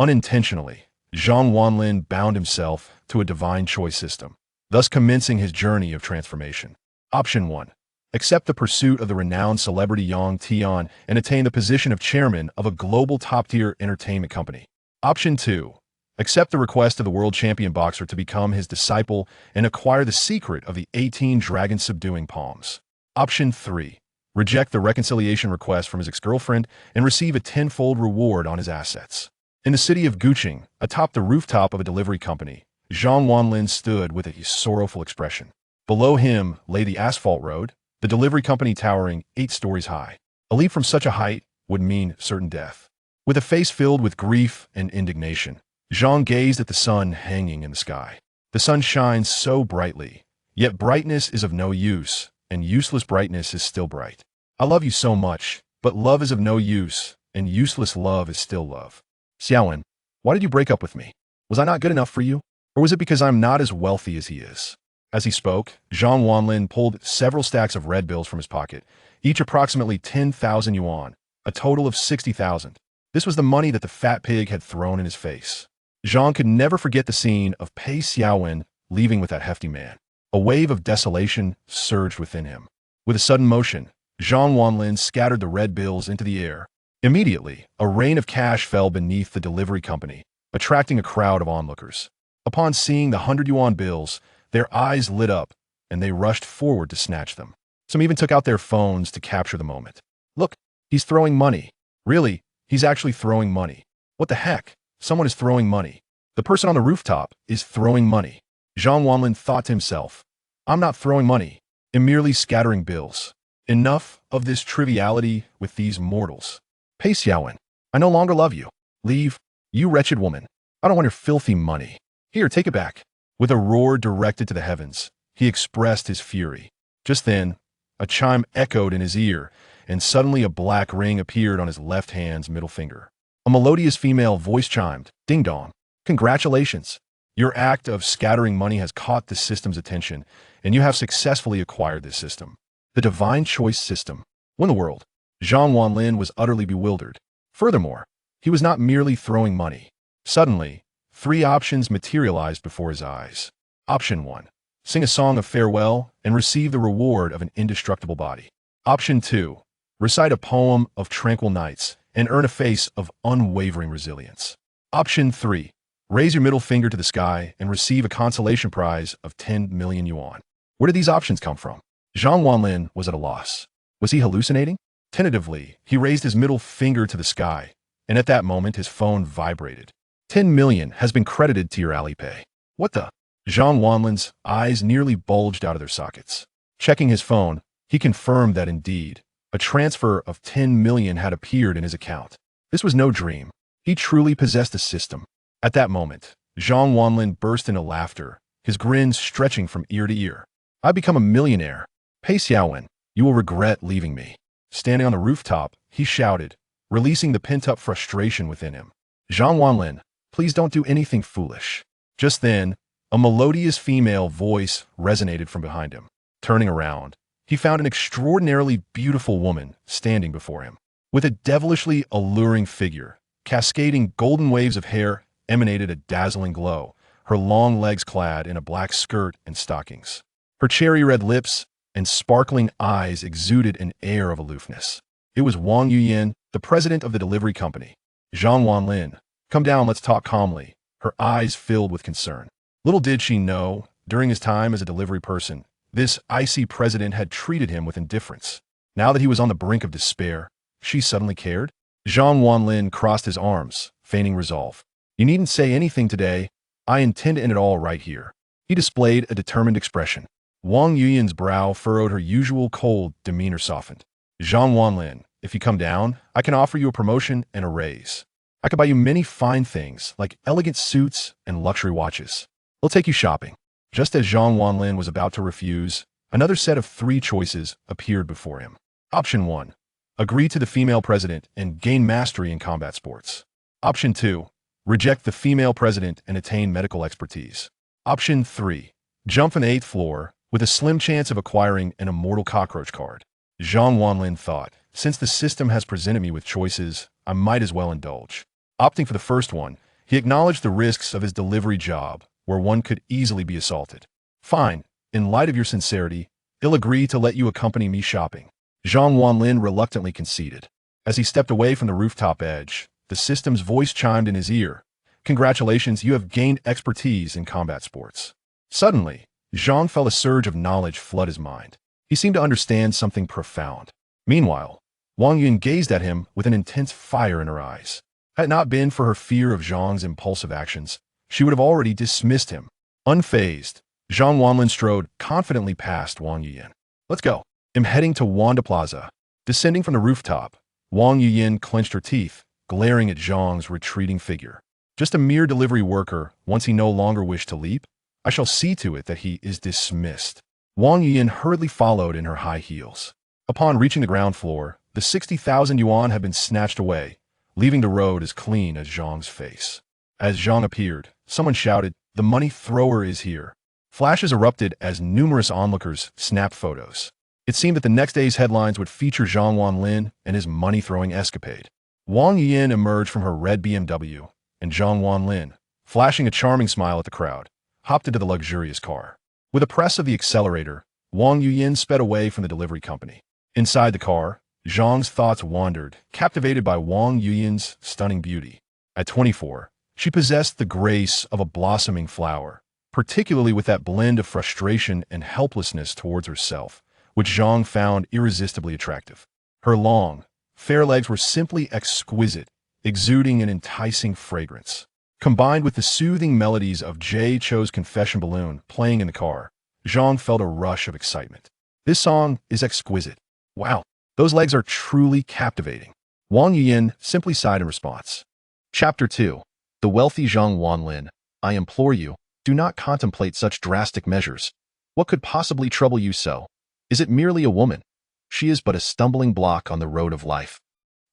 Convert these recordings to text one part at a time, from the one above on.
Unintentionally, Zhang Wanlin bound himself to a divine choice system, thus commencing his journey of transformation. Option 1. Accept the pursuit of the renowned celebrity Yang Tian and attain the position of chairman of a global top-tier entertainment company. Option 2. Accept the request of the world champion boxer to become his disciple and acquire the secret of the 18 Dragon Subduing Palms. Option 3. Reject the reconciliation request from his ex-girlfriend and receive a tenfold reward on his assets. In the city of Guqing, atop the rooftop of a delivery company, Zhang Wanlin stood with a sorrowful expression. Below him lay the asphalt road, the delivery company towering 8 stories high. A leap from such a height would mean certain death. With a face filled with grief and indignation, Zhang gazed at the sun hanging in the sky. The sun shines so brightly, yet brightness is of no use, and useless brightness is still bright. I love you so much, but love is of no use, and useless love is still love. Xiaowen, why did you break up with me? Was I not good enough for you? Or was it because I'm not as wealthy as he is? As he spoke, Zhang Wanlin pulled several stacks of red bills from his pocket, each approximately 10,000 yuan, a total of 60,000. This was the money that the fat pig had thrown in his face. Zhang could never forget the scene of Pei Xiaowen leaving with that hefty man. A wave of desolation surged within him. With a sudden motion, Zhang Wanlin scattered the red bills into the air. Immediately, a rain of cash fell beneath the delivery company, attracting a crowd of onlookers. Upon seeing the 100 yuan bills, their eyes lit up, and they rushed forward to snatch them. Some even took out their phones to capture the moment. Look, he's throwing money. Really, he's actually throwing money. What the heck? Someone is throwing money. The person on the rooftop is throwing money. Zhang Wanlin thought to himself, I'm not throwing money. I'm merely scattering bills. Enough of this triviality with these mortals. Pei Xiaowen, I no longer love you. Leave, you wretched woman. I don't want your filthy money. Here, take it back. With a roar directed to the heavens, he expressed his fury. Just then, a chime echoed in his ear, and suddenly a black ring appeared on his left hand's middle finger. A melodious female voice chimed, Ding dong. Congratulations. Your act of scattering money has caught the system's attention, and you have successfully acquired this system. The divine choice system. What in the world? Zhang Wanlin was utterly bewildered. Furthermore, he was not merely throwing money. Suddenly, 3 options materialized before his eyes. Option 1. Sing a song of farewell and receive the reward of an indestructible body. Option 2. Recite a poem of tranquil nights and earn a face of unwavering resilience. Option 3. Raise your middle finger to the sky and receive a consolation prize of 10 million yuan. Where did these options come from? Zhang Wanlin was at a loss. Was he hallucinating? Tentatively, he raised his middle finger to the sky, and at that moment his phone vibrated. 10 million has been credited to your Alipay. What the? Zhang Wanlin's eyes nearly bulged out of their sockets. Checking his phone, he confirmed that indeed, a transfer of 10 million had appeared in his account. This was no dream. He truly possessed a system. At that moment, Zhang Wanlin burst into laughter, his grin stretching from ear to ear. I've become a millionaire. Pei Xiaowen, you will regret leaving me. Standing on the rooftop, he shouted, releasing the pent-up frustration within him. Zhang Wanlin, please don't do anything foolish. Just then, a melodious female voice resonated from behind him. Turning around, he found an extraordinarily beautiful woman standing before him. With a devilishly alluring figure, cascading golden waves of hair emanated a dazzling glow, her long legs clad in a black skirt and stockings. Her cherry-red lips and sparkling eyes exuded an air of aloofness. It was Wang Yuyan, the president of the delivery company. Zhang Wanlin, come down, let's talk calmly. Her eyes filled with concern. Little did she know, during his time as a delivery person, this icy president had treated him with indifference. Now that he was on the brink of despair, she suddenly cared. Zhang Wanlin crossed his arms, feigning resolve. You needn't say anything today. I intend to end it all right here. He displayed a determined expression. Wang Yuyan's brow furrowed, her usual cold demeanor softened. Zhang Wanlin, if you come down, I can offer you a promotion and a raise. I could buy you many fine things, like elegant suits and luxury watches. We'll take you shopping. Just as Zhang Wanlin was about to refuse, another set of 3 choices appeared before him. Option 1. Agree to the female president and gain mastery in combat sports. Option 2. Reject the female president and attain medical expertise. Option 3. Jump from the 8th floor with a slim chance of acquiring an immortal cockroach card. Zhang Wanlin thought, since the system has presented me with choices, I might as well indulge. Opting for the first one, He acknowledged the risks of his delivery job, where one could easily be assaulted. Fine, in light of your sincerity, he'll agree to let you accompany me shopping. Zhang Wanlin reluctantly conceded. As he stepped away from the rooftop edge, the system's voice chimed in his ear. Congratulations, you have gained expertise in combat sports. Suddenly, Zhang felt a surge of knowledge flood his mind. He seemed to understand something profound. Meanwhile, Wang Yun gazed at him with an intense fire in her eyes. Had it not been for her fear of Zhang's impulsive actions, she would have already dismissed him. Unfazed, Zhang Wanlin strode confidently past Wang Yuyin. Let's go. I'm heading to Wanda Plaza. Descending from the rooftop, Wang Yuyin clenched her teeth, glaring at Zhang's retreating figure. Just a mere delivery worker, once he no longer wished to leap, I shall see to it that he is dismissed. Wang Yuyin hurriedly followed in her high heels. Upon reaching the ground floor, the 60,000 yuan had been snatched away, leaving the road as clean as Zhang's face. As Zhang appeared, someone shouted, "The money thrower is here." Flashes erupted as numerous onlookers snapped photos. It seemed that the next day's headlines would feature Zhang Wanlin and his money-throwing escapade. Wang Yuyin emerged from her red BMW, and Zhang Wanlin, flashing a charming smile at the crowd, hopped into the luxurious car. With a press of the accelerator, Wang Yuyin sped away from the delivery company. Inside the car, Zhang's thoughts wandered, captivated by Wang Yuyin's stunning beauty. At 24, she possessed the grace of a blossoming flower, particularly with that blend of frustration and helplessness towards herself, which Zhang found irresistibly attractive. Her long, fair legs were simply exquisite, exuding an enticing fragrance. Combined with the soothing melodies of Jay Cho's Confession Balloon playing in the car, Zhang felt a rush of excitement. This song is exquisite. Wow, those legs are truly captivating. Wang Yuyin simply sighed in response. Chapter 2. The wealthy Zhang Wanlin. I implore you, do not contemplate such drastic measures. What could possibly trouble you so? Is it merely a woman? She is but a stumbling block on the road of life.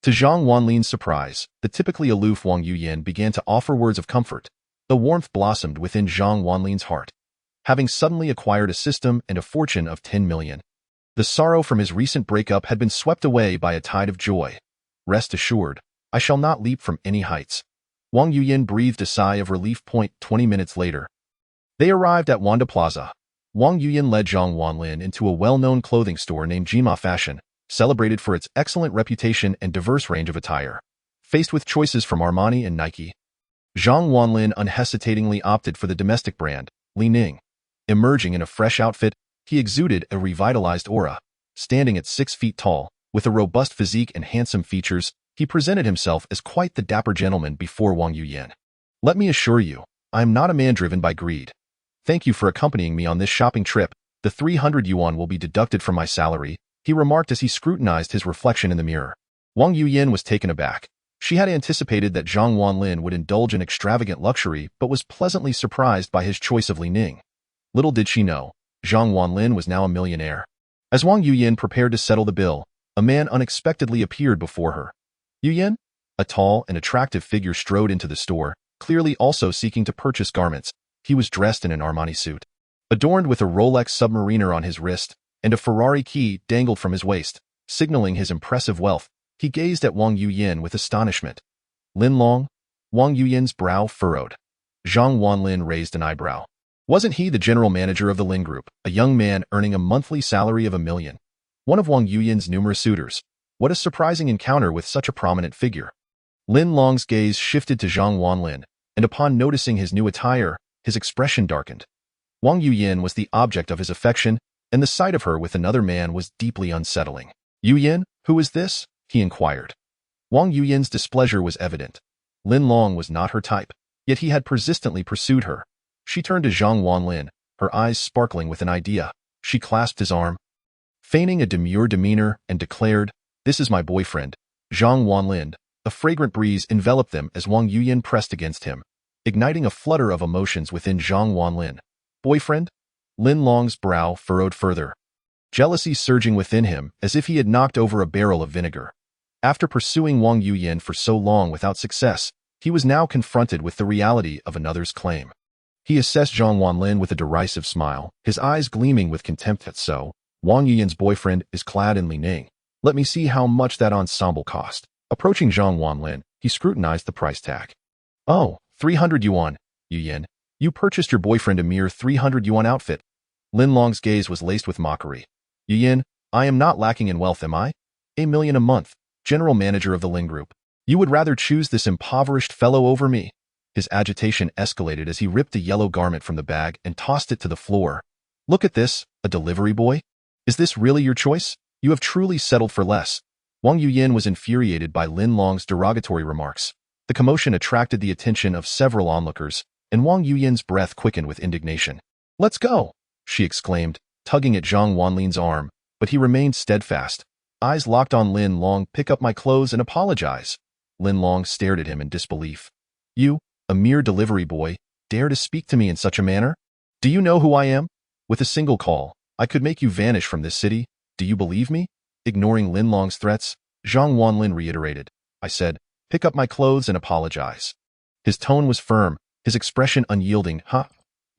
To Zhang Wanlin's surprise, the typically aloof Wang Yuyin began to offer words of comfort. The warmth blossomed within Zhang Wanlin's heart. Having suddenly acquired a system and a fortune of 10 million, the sorrow from his recent breakup had been swept away by a tide of joy. Rest assured, I shall not leap from any heights. Wang Yuyin breathed a sigh of relief. 20 minutes later, they arrived at Wanda Plaza. Wang Yuyin led Zhang Wanlin into a well-known clothing store named Jima Fashion, celebrated for its excellent reputation and diverse range of attire. Faced with choices from Armani and Nike, Zhang Wanlin unhesitatingly opted for the domestic brand, Li Ning. Emerging in a fresh outfit, he exuded a revitalized aura. Standing at 6 feet tall, with a robust physique and handsome features, he presented himself as quite the dapper gentleman before Wang Yuyin. Let me assure you, I am not a man driven by greed. Thank you for accompanying me on this shopping trip. The 300 yuan will be deducted from my salary, he remarked as he scrutinized his reflection in the mirror. Wang Yuyin was taken aback. She had anticipated that Zhang Wanlin would indulge in extravagant luxury, but was pleasantly surprised by his choice of Li Ning. Little did she know, Zhang Wanlin was now a millionaire. As Wang Yuyin prepared to settle the bill, a man unexpectedly appeared before her. Yuyin? A tall and attractive figure strode into the store, clearly also seeking to purchase garments. He was dressed in an Armani suit. Adorned with a Rolex Submariner on his wrist, and a Ferrari key dangled from his waist, signaling his impressive wealth, he gazed at Wang Yuyin with astonishment. Lin Long? Wang Yuyin's brow furrowed. Zhang Wanlin raised an eyebrow. Wasn't he the general manager of the Lin Group, a young man earning a monthly salary of 1 million? One of Wang Yuyin's numerous suitors. What a surprising encounter with such a prominent figure. Lin Long's gaze shifted to Zhang Wanlin, and upon noticing his new attire, his expression darkened. Wang Yuyin was the object of his affection, and the sight of her with another man was deeply unsettling. Yuyin, who is this? He inquired. Wang Yuyin's displeasure was evident. Lin Long was not her type, yet he had persistently pursued her. She turned to Zhang Wanlin, her eyes sparkling with an idea. She clasped his arm, feigning a demure demeanor, and declared, "This is my boyfriend, Zhang Wanlin." A fragrant breeze enveloped them as Wang Yuyin pressed against him, igniting a flutter of emotions within Zhang Wanlin. Boyfriend? Lin Long's brow furrowed further, jealousy surging within him as if he had knocked over a barrel of vinegar. After pursuing Wang Yuyin for so long without success, he was now confronted with the reality of another's claim. He assessed Zhang Wanlin with a derisive smile, his eyes gleaming with contempt. So, Wang Yuyin's boyfriend is clad in Li Ning. Let me see how much that ensemble cost. Approaching Zhang Wanlin, he scrutinized the price tag. Oh, 300 yuan, Yu Yin. You purchased your boyfriend a mere 300 yuan outfit. Lin Long's gaze was laced with mockery. Yu Yin, I am not lacking in wealth, am I? 1 million a month, general manager of the Lin Group. You would rather choose this impoverished fellow over me? His agitation escalated as he ripped a yellow garment from the bag and tossed it to the floor. Look at this, a delivery boy? Is this really your choice? You have truly settled for less. Wang Yuyin was infuriated by Lin Long's derogatory remarks. The commotion attracted the attention of several onlookers, and Wang Yuyin's breath quickened with indignation. Let's go, she exclaimed, tugging at Zhang Wanlin's arm, but he remained steadfast. Eyes locked on Lin Long. Pick up my clothes and apologize. Lin Long stared at him in disbelief. You, a mere delivery boy, dare to speak to me in such a manner? Do you know who I am? With a single call, I could make you vanish from this city. Do you believe me? Ignoring Lin Long's threats, Zhang Wanlin reiterated. I said, pick up my clothes and apologize. His tone was firm, his expression unyielding. Huh?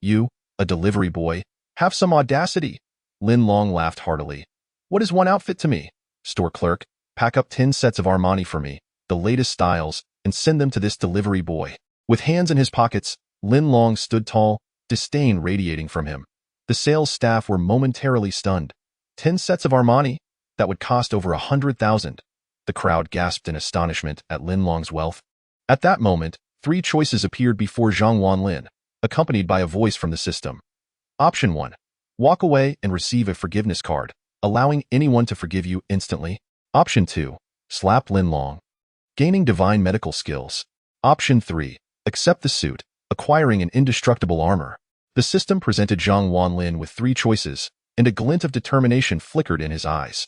You, a delivery boy, have some audacity. Lin Long laughed heartily. What is one outfit to me? Store clerk, pack up 10 sets of Armani for me, the latest styles, and send them to this delivery boy. With hands in his pockets, Lin Long stood tall, disdain radiating from him. The sales staff were momentarily stunned. 10 sets of Armani? That would cost over 100,000. The crowd gasped in astonishment at Lin Long's wealth. At that moment, 3 choices appeared before Zhang Wanlin, accompanied by a voice from the system. Option 1. Walk away and receive a forgiveness card, allowing anyone to forgive you instantly. Option 2. Slap Lin Long, gaining divine medical skills. Option 3. Accept the suit, acquiring an indestructible armor. The system presented Zhang Wanlin with 3 choices, and a glint of determination flickered in his eyes.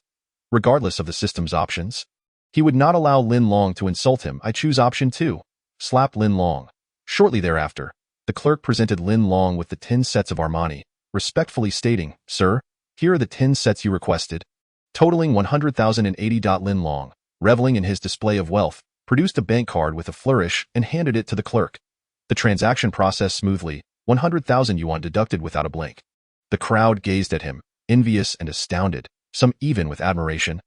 Regardless of the system's options, he would not allow Lin Long to insult him. I choose option 2. Slap Lin Long. Shortly thereafter, the clerk presented Lin Long with the 10 sets of Armani, respectfully stating, Sir, here are the 10 sets you requested. Totaling 100,080. Lin Long, reveling in his display of wealth, produced a bank card with a flourish and handed it to the clerk. The transaction processed smoothly, 100,000 yuan deducted without a blink. The crowd gazed at him, envious and astounded, some even with admiration.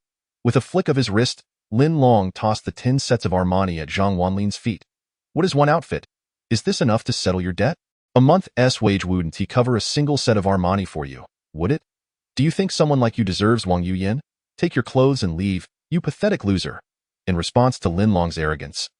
With a flick of his wrist, Lin Long tossed the 10 sets of Armani at Zhang Wanlin's feet. What is one outfit? Is this enough to settle your debt? A month's wage wouldn't cover a single set of Armani for you, would it? Do you think someone like you deserves Wang Yuyin? Take your clothes and leave, you pathetic loser. In response to Lin Long's arrogance,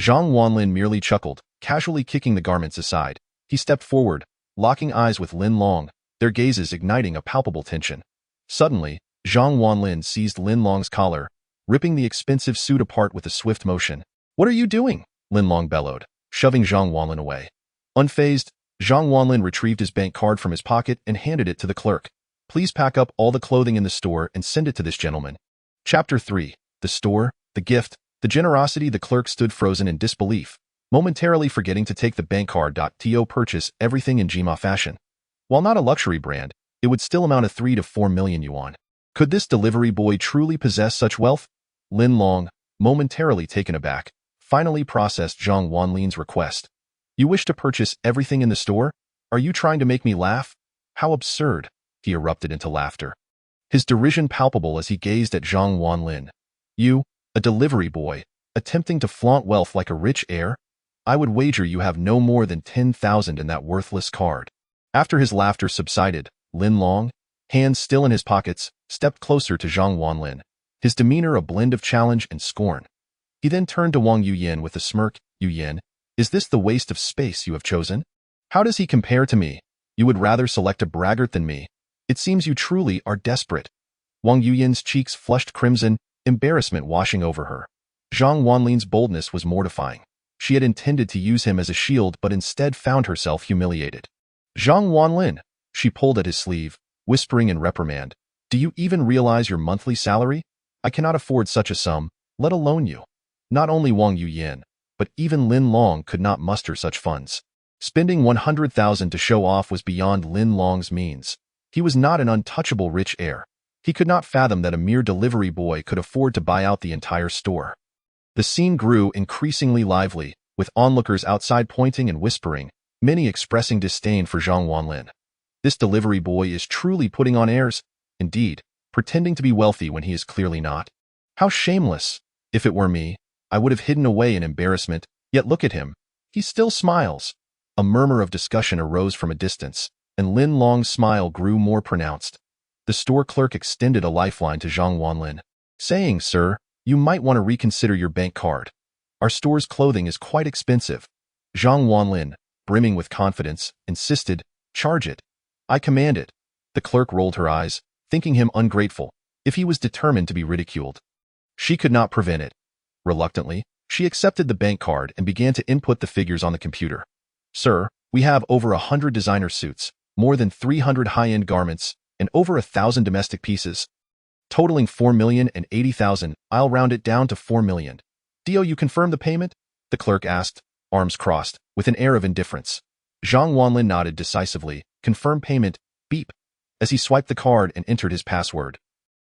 Zhang Wanlin merely chuckled, casually kicking the garments aside. He stepped forward, locking eyes with Lin Long, their gazes igniting a palpable tension. Suddenly, Zhang Wanlin seized Lin Long's collar, ripping the expensive suit apart with a swift motion. What are you doing? Lin Long bellowed, shoving Zhang Wanlin away. Unfazed, Zhang Wanlin retrieved his bank card from his pocket and handed it to the clerk. Please pack up all the clothing in the store and send it to this gentleman. Chapter 3. The store, the gift, the generosity. The clerk stood frozen in disbelief, momentarily forgetting to take the bank card. To purchase everything in Jima fashion. While not a luxury brand, it would still amount to 3 to 4 million yuan. Could this delivery boy truly possess such wealth? Lin Long, momentarily taken aback, finally processed Zhang Wanlin's request. You wish to purchase everything in the store? Are you trying to make me laugh? How absurd! He erupted into laughter, his derision palpable as he gazed at Zhang Wanlin. You, a delivery boy, attempting to flaunt wealth like a rich heir? I would wager you have no more than 10,000 in that worthless card. After his laughter subsided, Lin Long, hands still in his pockets, stepped closer to Zhang Wanlin, his demeanor a blend of challenge and scorn. He then turned to Wang Yuyin with a smirk. Yuyin, is this the waste of space you have chosen? How does he compare to me? You would rather select a braggart than me. It seems you truly are desperate. Wang Yuyin's cheeks flushed crimson, embarrassment washing over her. Zhang Wanlin's boldness was mortifying. She had intended to use him as a shield but instead found herself humiliated. Zhang Wanlin, she pulled at his sleeve, whispering in reprimand. Do you even realize your monthly salary? I cannot afford such a sum, let alone you. Not only Wang Yuyin, but even Lin Long could not muster such funds. Spending 100,000 to show off was beyond Lin Long's means. He was not an untouchable rich heir. He could not fathom that a mere delivery boy could afford to buy out the entire store. The scene grew increasingly lively, with onlookers outside pointing and whispering, many expressing disdain for Zhang Wanlin. This delivery boy is truly putting on airs, indeed, pretending to be wealthy when he is clearly not. How shameless! If it were me, I would have hidden away in embarrassment, yet look at him. He still smiles. A murmur of discussion arose from a distance, and Lin Long's smile grew more pronounced. The store clerk extended a lifeline to Zhang Wanlin, saying, "Sir, you might want to reconsider your bank card. Our store's clothing is quite expensive." Zhang Wanlin, brimming with confidence, insisted, "Charge it. I command it." The clerk rolled her eyes, thinking him ungrateful, if he was determined to be ridiculed. She could not prevent it. Reluctantly, she accepted the bank card and began to input the figures on the computer. "Sir, we have over 100 designer suits, more than 300 high-end garments, and over 1,000 domestic pieces, totaling 4,080,000. I'll round it down to 4 million. Do you confirm the payment?" the clerk asked, arms crossed, with an air of indifference. Zhang Wanlin nodded decisively. "Confirm payment," beep, as he swiped the card and entered his password.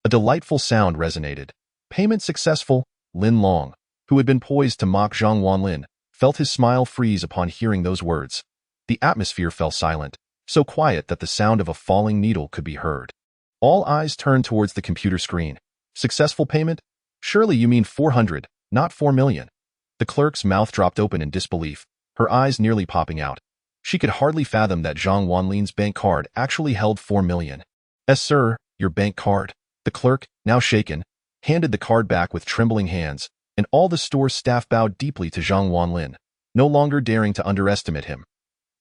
A delightful sound resonated. "Payment successful." Lin Long, who had been poised to mock Zhang Wanlin, felt his smile freeze upon hearing those words. The atmosphere fell silent, so quiet that the sound of a falling needle could be heard. All eyes turned towards the computer screen. "Successful payment? Surely you mean 400, not 4 million. The clerk's mouth dropped open in disbelief, her eyes nearly popping out. She could hardly fathom that Zhang Wanlin's bank card actually held 4 million. "Yes, sir, your bank card." The clerk, now shaken, handed the card back with trembling hands, and all the store's staff bowed deeply to Zhang Wanlin, no longer daring to underestimate him.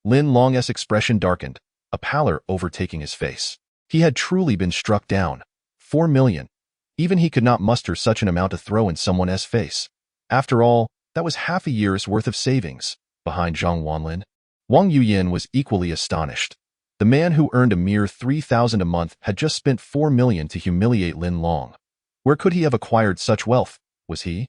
Lin Long's expression darkened, a pallor overtaking his face. He had truly been struck down. 4 million. Even he could not muster such an amount to throw in someone's face. After all, that was half a year's worth of savings. Behind Zhang Wanlin, Wang Yuyin was equally astonished. The man who earned a mere 3,000 a month had just spent 4 million to humiliate Lin Long. Where could he have acquired such wealth? Was he,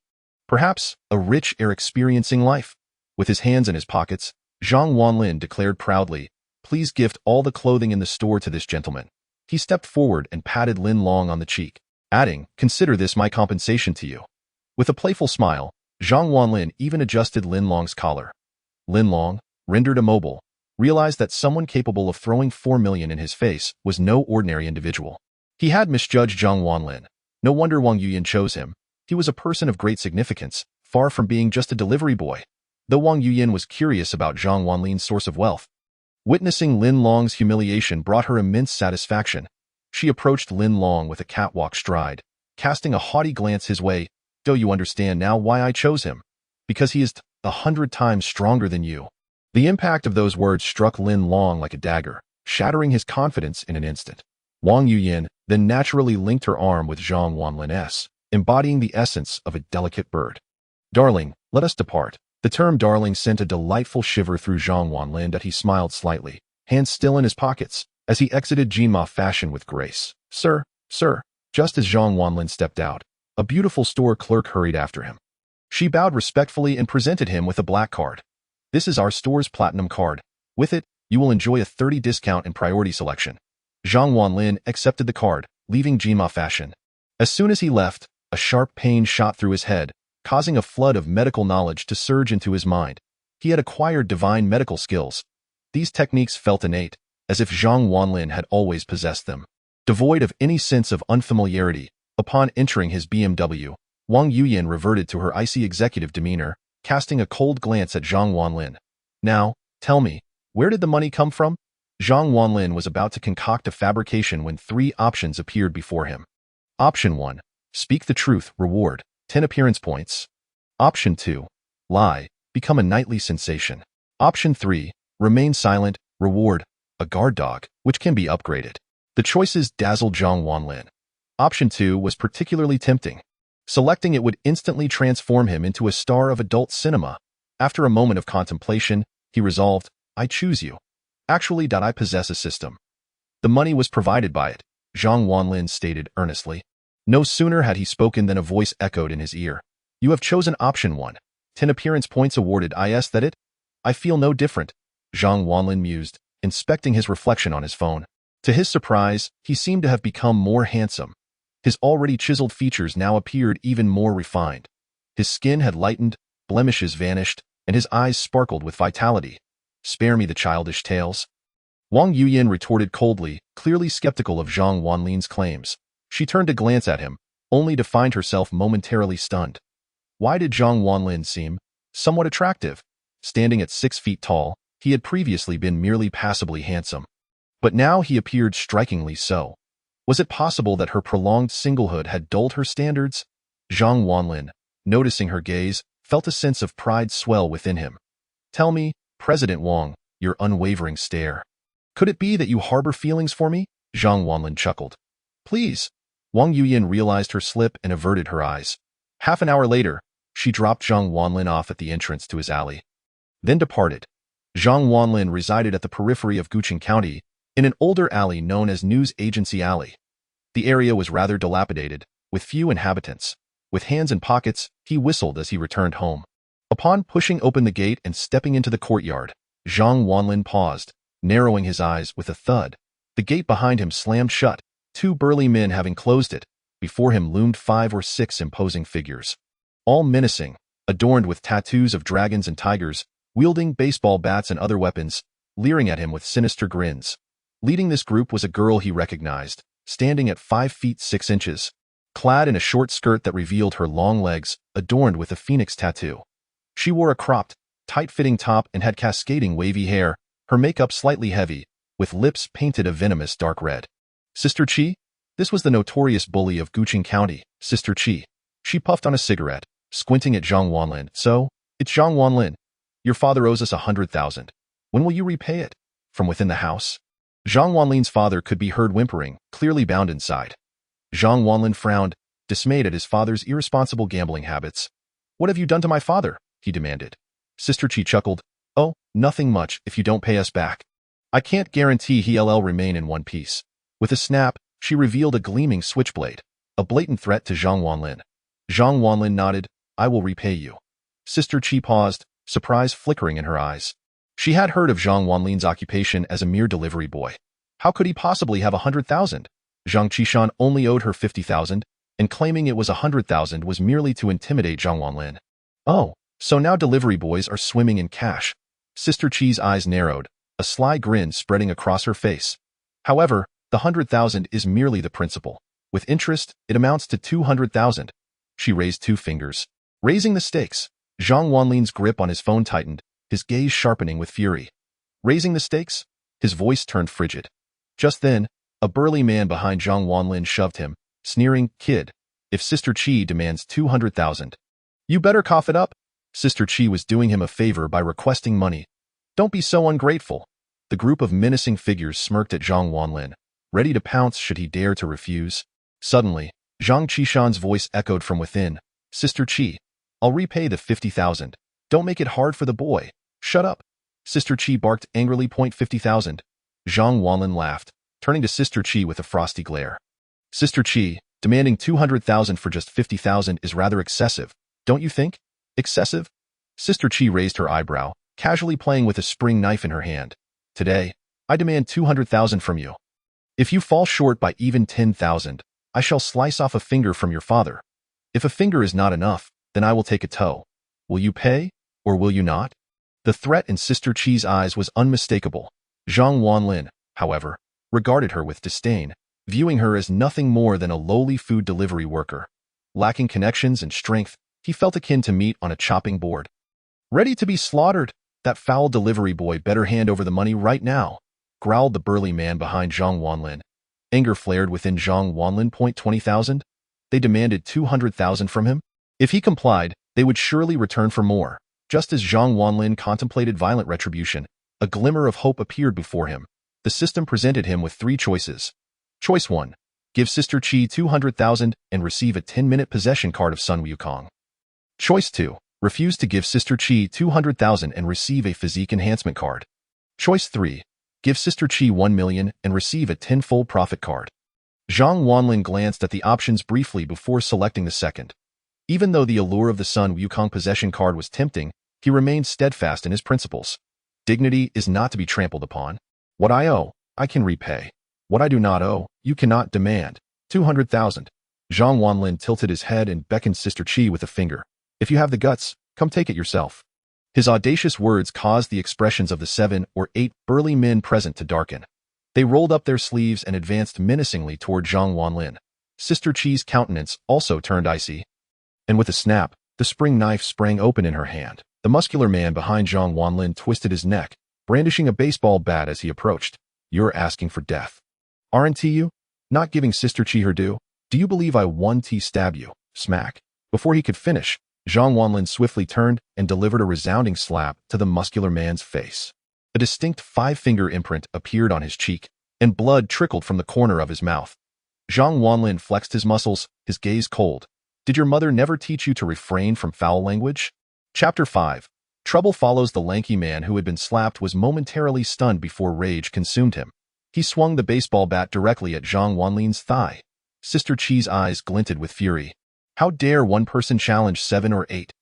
perhaps, a rich heir experiencing life? With his hands in his pockets, Zhang Wanlin declared proudly, "Please gift all the clothing in the store to this gentleman." He stepped forward and patted Lin Long on the cheek, adding, "Consider this my compensation to you." With a playful smile, Zhang Wanlin even adjusted Lin Long's collar. Lin Long, rendered immobile, realized that someone capable of throwing 4 million in his face was no ordinary individual. He had misjudged Zhang Wanlin. No wonder Wang Yuyin chose him. He was a person of great significance, far from being just a delivery boy. Though Wang Yuyin was curious about Zhang Wanlin's source of wealth, witnessing Lin Long's humiliation brought her immense satisfaction. She approached Lin Long with a catwalk stride, casting a haughty glance his way. "Do you understand now why I chose him? Because he is 100 times stronger than you." The impact of those words struck Lin Long like a dagger, shattering his confidence in an instant. Wang Yuyin then naturally linked her arm with Zhang Wanlin's, embodying the essence of a delicate bird. "Darling, let us depart." The term darling sent a delightful shiver through Zhang Wanlin that he smiled slightly, hands still in his pockets, as he exited Jinma fashion with grace. Sir. Just as Zhang Wanlin stepped out, a beautiful store clerk hurried after him. She bowed respectfully and presented him with a black card. "This is our store's platinum card. With it, you will enjoy a 30% discount in priority selection." Zhang Wanlin accepted the card, leaving Jinma fashion. As soon as he left, a sharp pain shot through his head, causing a flood of medical knowledge to surge into his mind. He had acquired divine medical skills. These techniques felt innate, as if Zhang Wanlin had always possessed them. Devoid of any sense of unfamiliarity, upon entering his BMW, Wang Yuyin reverted to her icy executive demeanor, casting a cold glance at Zhang Wanlin. "Now, tell me, where did the money come from?" Zhang Wanlin was about to concoct a fabrication when 3 options appeared before him. Option 1. Speak the truth, reward 10 appearance points. Option 2. Lie, become a nightly sensation. Option 3. Remain silent, reward a guard dog, which can be upgraded. The choices dazzled Zhang Wanlin. Option 2 was particularly tempting. Selecting it would instantly transform him into a star of adult cinema. After a moment of contemplation, he resolved, "I choose you. Actually, I possess a system." The money was provided by it, Zhang Wanlin stated earnestly. No sooner had he spoken than a voice echoed in his ear. "You have chosen option 1. 10 appearance points awarded. Is that it?" "I feel no different," Zhang Wanlin mused, inspecting his reflection on his phone. To his surprise, he seemed to have become more handsome. His already chiseled features now appeared even more refined. His skin had lightened, blemishes vanished, and his eyes sparkled with vitality. "Spare me the childish tales." Wang Yuyin retorted coldly, clearly skeptical of Zhang Wanlin's claims. She turned to glance at him, only to find herself momentarily stunned. Why did Zhang Wanlin seem somewhat attractive? Standing at 6 feet tall, he had previously been merely passably handsome. But now he appeared strikingly so. Was it possible that her prolonged singlehood had dulled her standards? Zhang Wanlin, noticing her gaze, felt a sense of pride swell within him. Tell me, President Wang, your unwavering stare. Could it be that you harbor feelings for me? Zhang Wanlin chuckled. Please. Wang Yuyin realized her slip and averted her eyes. Half an hour later, she dropped Zhang Wanlin off at the entrance to his alley. Then departed. Zhang Wanlin resided at the periphery of Guqing County, in an older alley known as News Agency Alley. The area was rather dilapidated, with few inhabitants. With hands in pockets, he whistled as he returned home. Upon pushing open the gate and stepping into the courtyard, Zhang Wanlin paused, narrowing his eyes with a thud. The gate behind him slammed shut, 2 burly men having closed it. Before him loomed 5 or 6 imposing figures. All menacing, adorned with tattoos of dragons and tigers, wielding baseball bats and other weapons, leering at him with sinister grins. Leading this group was a girl he recognized, standing at 5 feet 6 inches, clad in a short skirt that revealed her long legs, adorned with a phoenix tattoo. She wore a cropped, tight-fitting top and had cascading wavy hair, her makeup slightly heavy, with lips painted a venomous dark red. Sister Qi? This was the notorious bully of Guqing County, Sister Qi. She puffed on a cigarette, squinting at Zhang Wanlin. So, it's Zhang Wanlin. Your father owes us 100,000. When will you repay it? From within the house. Zhang Wanlin's father could be heard whimpering, clearly bound inside. Zhang Wanlin frowned, dismayed at his father's irresponsible gambling habits. What have you done to my father? He demanded. Sister Qi chuckled. Oh, nothing much if you don't pay us back. I can't guarantee he'll remain in one piece. With a snap, she revealed a gleaming switchblade, a blatant threat to Zhang Wanlin. Zhang Wanlin nodded. I will repay you. Sister Qi paused, surprise flickering in her eyes. She had heard of Zhang Wanlin's occupation as a mere delivery boy. How could he possibly have 100,000? Zhang Qishan only owed her 50,000, and claiming it was 100,000 was merely to intimidate Zhang Wanlin. Oh, so now delivery boys are swimming in cash. Sister Qi's eyes narrowed, a sly grin spreading across her face. However, the 100,000 is merely the principal. With interest, it amounts to 200,000. She raised 2 fingers. Raising the stakes. Zhang Wanlin's grip on his phone tightened, his gaze sharpening with fury. Raising the stakes? His voice turned frigid. Just then, a burly man behind Zhang Wanlin shoved him, sneering, Kid, if Sister Qi demands 200,000. You better cough it up. Sister Qi was doing him a favor by requesting money. Don't be so ungrateful. The group of menacing figures smirked at Zhang Wanlin, ready to pounce should he dare to refuse. Suddenly, Zhang Qishan's voice echoed from within. Sister Qi, I'll repay the 50,000. Don't make it hard for the boy. Shut up. Sister Qi barked angrily. 50,000. Zhang Wanlin laughed, turning to Sister Qi with a frosty glare. Sister Qi, demanding 200,000 for just 50,000 is rather excessive, don't you think? Excessive? Sister Qi raised her eyebrow, casually playing with a spring knife in her hand. Today, I demand 200,000 from you. If you fall short by even 10,000, I shall slice off a finger from your father. If a finger is not enough, then I will take a toe. Will you pay, or will you not? The threat in Sister Qi's eyes was unmistakable. Zhang Wanlin, however, regarded her with disdain, viewing her as nothing more than a lowly food delivery worker. Lacking connections and strength, he felt akin to meat on a chopping board. Ready to be slaughtered, that foul delivery boy better hand over the money right now, growled the burly man behind Zhang Wanlin. Anger flared within Zhang Wanlin. 20,000? They demanded 200,000 from him? If he complied, they would surely return for more. Just as Zhang Wanlin contemplated violent retribution, a glimmer of hope appeared before him. The system presented him with 3 choices. Choice 1. Give Sister Qi 200,000 and receive a 10-minute possession card of Sun Wukong. Choice 2. Refuse to give Sister Qi 200,000 and receive a physique enhancement card. Choice 3. Give Sister Qi 1 million and receive a tenfold profit card. Zhang Wanlin glanced at the options briefly before selecting the second. Even though the allure of the Sun Wukong possession card was tempting, he remained steadfast in his principles. Dignity is not to be trampled upon. What I owe, I can repay. What I do not owe, you cannot demand. 200,000. Zhang Wanlin tilted his head and beckoned Sister Qi with a finger. If you have the guts, come take it yourself. His audacious words caused the expressions of the 7 or 8 burly men present to darken. They rolled up their sleeves and advanced menacingly toward Zhang Wanlin. Sister Qi's countenance also turned icy. And with a snap, the spring knife sprang open in her hand. The muscular man behind Zhang Wanlin twisted his neck, brandishing a baseball bat as he approached. You're asking for death. Aren't you? Not giving Sister Chi her due? Do you believe I won to stab you? Smack. Before he could finish, Zhang Wanlin swiftly turned and delivered a resounding slap to the muscular man's face. A distinct five-finger imprint appeared on his cheek, and blood trickled from the corner of his mouth. Zhang Wanlin flexed his muscles, his gaze cold. Did your mother never teach you to refrain from foul language? Chapter 5. Trouble follows. The lanky man who had been slapped was momentarily stunned before rage consumed him. He swung the baseball bat directly at Zhang Wanlin's thigh. Sister Chi's eyes glinted with fury. How dare one person challenge 7 or 8?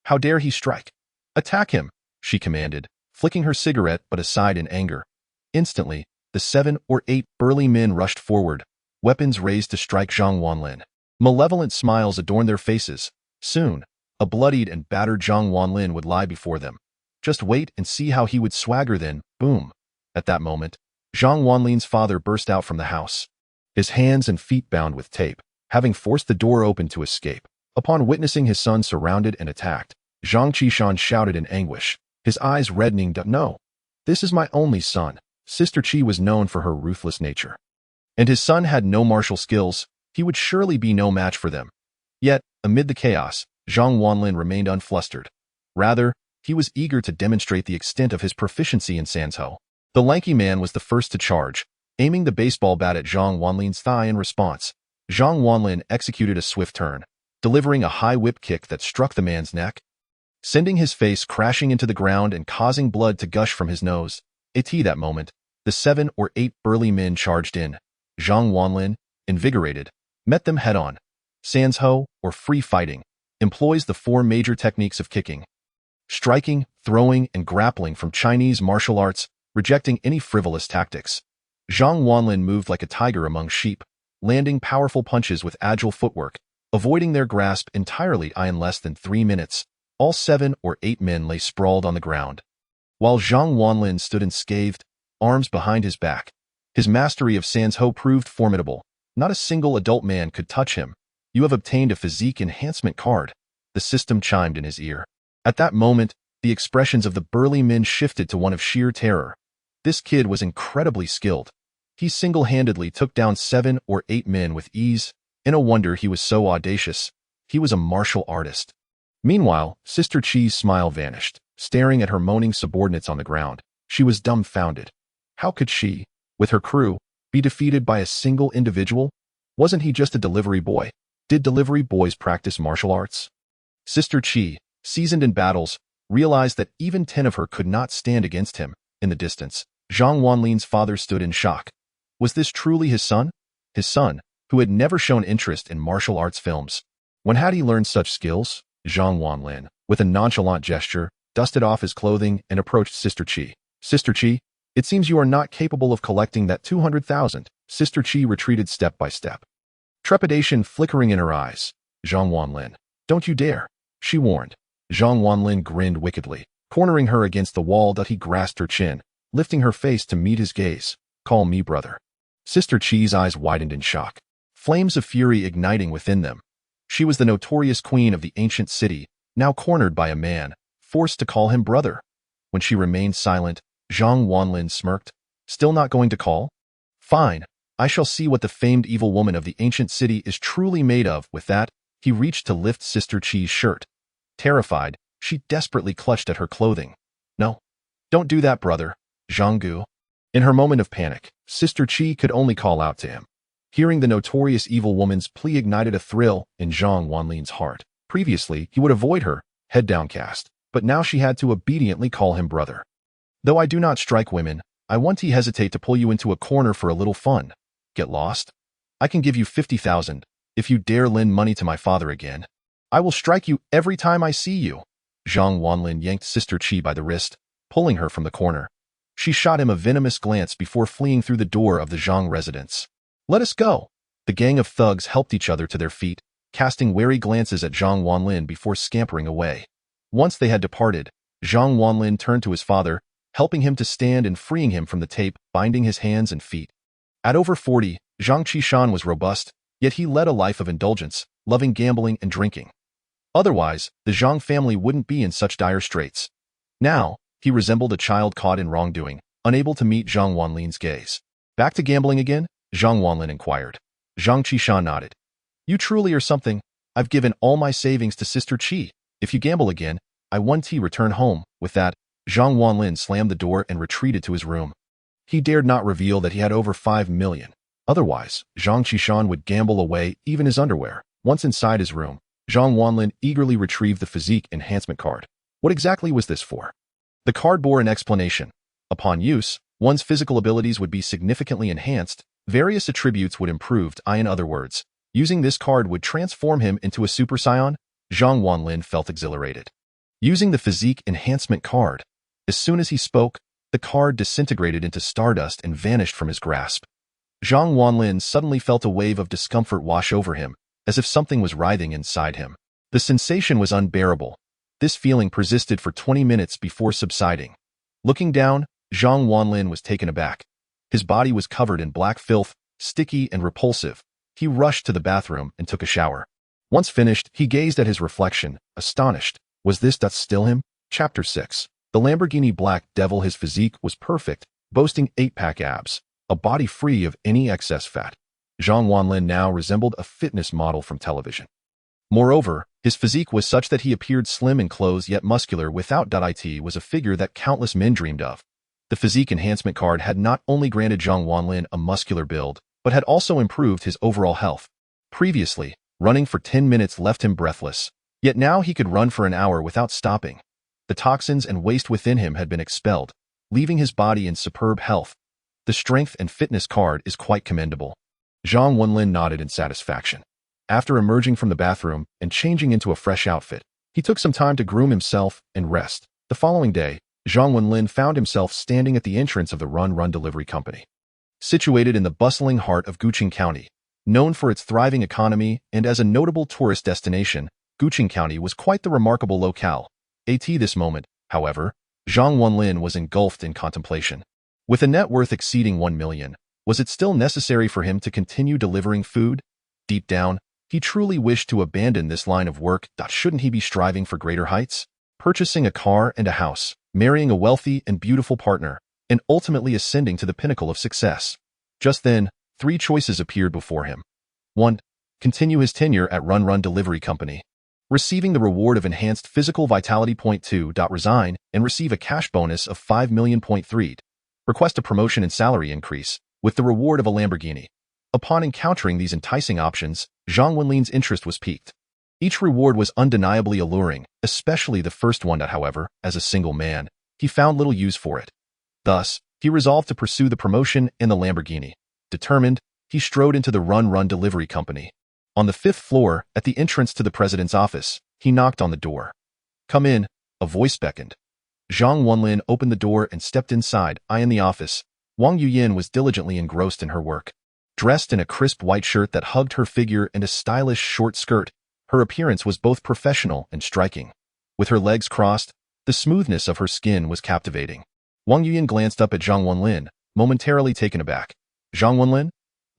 How dare he strike? Attack him, she commanded, flicking her cigarette but aside in anger. Instantly, the 7 or 8 burly men rushed forward, weapons raised to strike Zhang Wanlin. Malevolent smiles adorned their faces. Soon, a bloodied and battered Zhang Wanlin would lie before them. Just wait and see how he would swagger then. Boom. At that moment, Zhang Wanlin's father burst out from the house, his hands and feet bound with tape, having forced the door open to escape. Upon witnessing his son surrounded and attacked, Zhang Qishan shouted in anguish, his eyes reddening. No, this is my only son. Sister Chi was known for her ruthless nature, and his son had no martial skills. He would surely be no match for them. Yet, amid the chaos, Zhang Wanlin remained unflustered. Rather, he was eager to demonstrate the extent of his proficiency in Sanzhou. The lanky man was the first to charge, aiming the baseball bat at Zhang Wanlin's thigh. In response, Zhang Wanlin executed a swift turn, delivering a high whip kick that struck the man's neck, sending his face crashing into the ground and causing blood to gush from his nose. At that moment, the 7 or 8 burly men charged in. Zhang Wanlin, invigorated, met them head-on. Sanzhou, or free fighting, employs the 4 major techniques of kicking, striking, throwing, and grappling from Chinese martial arts, rejecting any frivolous tactics. Zhang Wanlin moved like a tiger among sheep, landing powerful punches with agile footwork, avoiding their grasp entirely. In less than 3 minutes, all 7 or 8 men lay sprawled on the ground, while Zhang Wanlin stood unscathed, arms behind his back. His mastery of Sanzhou proved formidable. Not a single adult man could touch him. You have obtained a physique enhancement card, the system chimed in his ear. At that moment, the expressions of the burly men shifted to one of sheer terror. This kid was incredibly skilled. He single-handedly took down 7 or 8 men with ease, and no wonder he was so audacious. He was a martial artist. Meanwhile, Sister Chi's smile vanished, staring at her moaning subordinates on the ground. She was dumbfounded. How could she, with her crew, be defeated by a single individual? Wasn't he just a delivery boy? Did delivery boys practice martial arts? Sister Chi, seasoned in battles, realized that even 10 of her could not stand against him. In the distance, Zhang Wanlin's father stood in shock. Was this truly his son? His son, who had never shown interest in martial arts films. When had he learned such skills? Zhang Wanlin, with a nonchalant gesture, dusted off his clothing and approached Sister Chi. Sister Chi, it seems you are not capable of collecting that 200,000. Sister Chi retreated step by step, trepidation flickering in her eyes. Zhang Wanlin, don't you dare, she warned. Zhang Wanlin grinned wickedly, cornering her against the wall. He grasped her chin, lifting her face to meet his gaze. Call me brother. Sister Chi's eyes widened in shock, flames of fury igniting within them. She was the notorious queen of the ancient city, now cornered by a man, forced to call him brother. When she remained silent, Zhang Wanlin smirked. Still not going to call? Fine, I shall see what the famed evil woman of the ancient city is truly made of. With that, he reached to lift Sister Chi's shirt. Terrified, she desperately clutched at her clothing. No, don't do that, brother. Zhang Gu. In her moment of panic, Sister Chi could only call out to him. Hearing the notorious evil woman's plea ignited a thrill in Zhang Wanlin's heart. Previously, he would avoid her, head downcast, but now she had to obediently call him brother. Though I do not strike women, I won't hesitate to pull you into a corner for a little fun. Get lost? I can give you 50,000 if you dare lend money to my father again. I will strike you every time I see you. Zhang Wanlin yanked Sister Chi by the wrist, pulling her from the corner. She shot him a venomous glance before fleeing through the door of the Zhang residence. Let us go. The gang of thugs helped each other to their feet, casting wary glances at Zhang Wanlin before scampering away. Once they had departed, Zhang Wanlin turned to his father, helping him to stand and freeing him from the tape binding his hands and feet. At over 40, Zhang Qishan was robust, yet he led a life of indulgence, loving gambling and drinking. Otherwise, the Zhang family wouldn't be in such dire straits. Now, he resembled a child caught in wrongdoing, unable to meet Zhang Wanlin's gaze. Back to gambling again? Zhang Wanlin inquired. Zhang Qishan nodded. You truly are something. I've given all my savings to Sister Qi. If you gamble again, I want to return home. With that, Zhang Wanlin slammed the door and retreated to his room. He dared not reveal that he had over 5 million. Otherwise, Zhang Qishan would gamble away even his underwear. Once inside his room, Zhang Wanlin eagerly retrieved the physique enhancement card. What exactly was this for? The card bore an explanation. Upon use, one's physical abilities would be significantly enhanced, various attributes would improve. In other words, using this card would transform him into a Super Saiyan. Zhang Wanlin felt exhilarated. Using the physique enhancement card. As soon as he spoke, the card disintegrated into stardust and vanished from his grasp. Zhang Wanlin suddenly felt a wave of discomfort wash over him, as if something was writhing inside him. The sensation was unbearable. This feeling persisted for 20 minutes before subsiding. Looking down, Zhang Wanlin was taken aback. His body was covered in black filth, sticky and repulsive. He rushed to the bathroom and took a shower. Once finished, he gazed at his reflection, astonished. Was this that still him? Chapter 6. The Lamborghini Black Devil. His physique was perfect, boasting 8-pack abs, a body free of any excess fat. Zhang Wanlin now resembled a fitness model from television. Moreover, his physique was such that he appeared slim in clothes yet muscular without. It was a figure that countless men dreamed of. The physique enhancement card had not only granted Zhang Wanlin a muscular build, but had also improved his overall health. Previously, running for 10 minutes left him breathless, yet now he could run for an hour without stopping. The toxins and waste within him had been expelled, leaving his body in superb health. The strength and fitness card is quite commendable. Zhang Wanlin nodded in satisfaction. After emerging from the bathroom and changing into a fresh outfit, he took some time to groom himself and rest. The following day, Zhang Wanlin found himself standing at the entrance of the Run Delivery Company. Situated in the bustling heart of Guqing County, known for its thriving economy and as a notable tourist destination, Guqing County was quite the remarkable locale. At this moment, however, Zhang Wanlin was engulfed in contemplation. With a net worth exceeding 1 million, was it still necessary for him to continue delivering food? Deep down, he truly wished to abandon this line of work. Shouldn't he be striving for greater heights? Purchasing a car and a house, marrying a wealthy and beautiful partner, and ultimately ascending to the pinnacle of success. Just then, 3 choices appeared before him. 1. Continue his tenure at Run Delivery Company, receiving the reward of enhanced physical vitality. 2. Resign and receive a cash bonus of 5 million. 3. Request a promotion and salary increase, with the reward of a Lamborghini. Upon encountering these enticing options, Zhang Wanlin's interest was piqued. Each reward was undeniably alluring, especially the first one. However, as a single man, he found little use for it. Thus, he resolved to pursue the promotion and the Lamborghini. Determined, he strode into the Run Delivery Company. On the 5th floor, at the entrance to the president's office, he knocked on the door. Come in, a voice beckoned. Zhang Wanlin opened the door and stepped inside. In the office, Wang Yuyin was diligently engrossed in her work. Dressed in a crisp white shirt that hugged her figure and a stylish short skirt, her appearance was both professional and striking. With her legs crossed, the smoothness of her skin was captivating. Wang Yuyin glanced up at Zhang Wanlin, momentarily taken aback. Zhang Wanlin?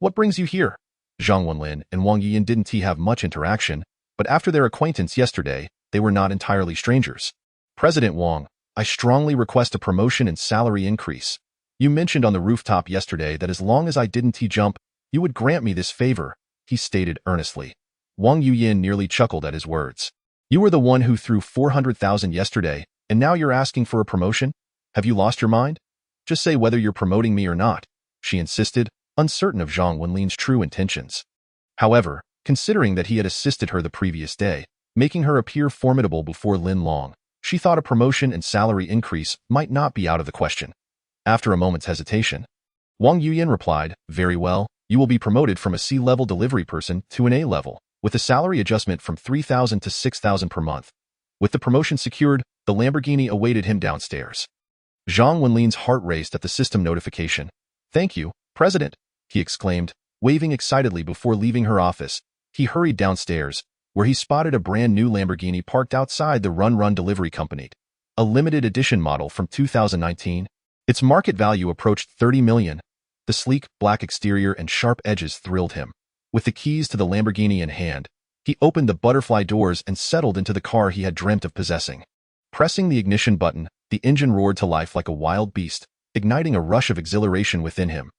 What brings you here? Zhang Wanlin and Wang Yuyin didn't have much interaction, but after their acquaintance yesterday, they were not entirely strangers. President Wang, I strongly request a promotion and salary increase. You mentioned on the rooftop yesterday that as long as I didn't jump, you would grant me this favor, he stated earnestly. Wang Yuyin nearly chuckled at his words. You were the one who threw 400,000 yesterday, and now you're asking for a promotion? Have you lost your mind? Just say whether you're promoting me or not, she insisted, uncertain of Zhang Wanlin's true intentions. However, considering that he had assisted her the previous day, making her appear formidable before Lin Long, she thought a promotion and salary increase might not be out of the question. After a moment's hesitation, Wang Yuyin replied, very well, you will be promoted from a C-level delivery person to an A-level, with a salary adjustment from 3,000 to 6,000 per month. With the promotion secured, the Lamborghini awaited him downstairs. Zhang Wanlin's heart raced at the system notification. Thank you, President, he exclaimed, waving excitedly before leaving her office. He hurried downstairs, where he spotted a brand new Lamborghini parked outside the Run Delivery Company. A limited edition model from 2019. Its market value approached 30 million. The sleek, black exterior and sharp edges thrilled him. With the keys to the Lamborghini in hand, He opened the butterfly doors and settled into the car he had dreamt of possessing. Pressing the ignition button, the engine roared to life like a wild beast, igniting a rush of exhilaration within him.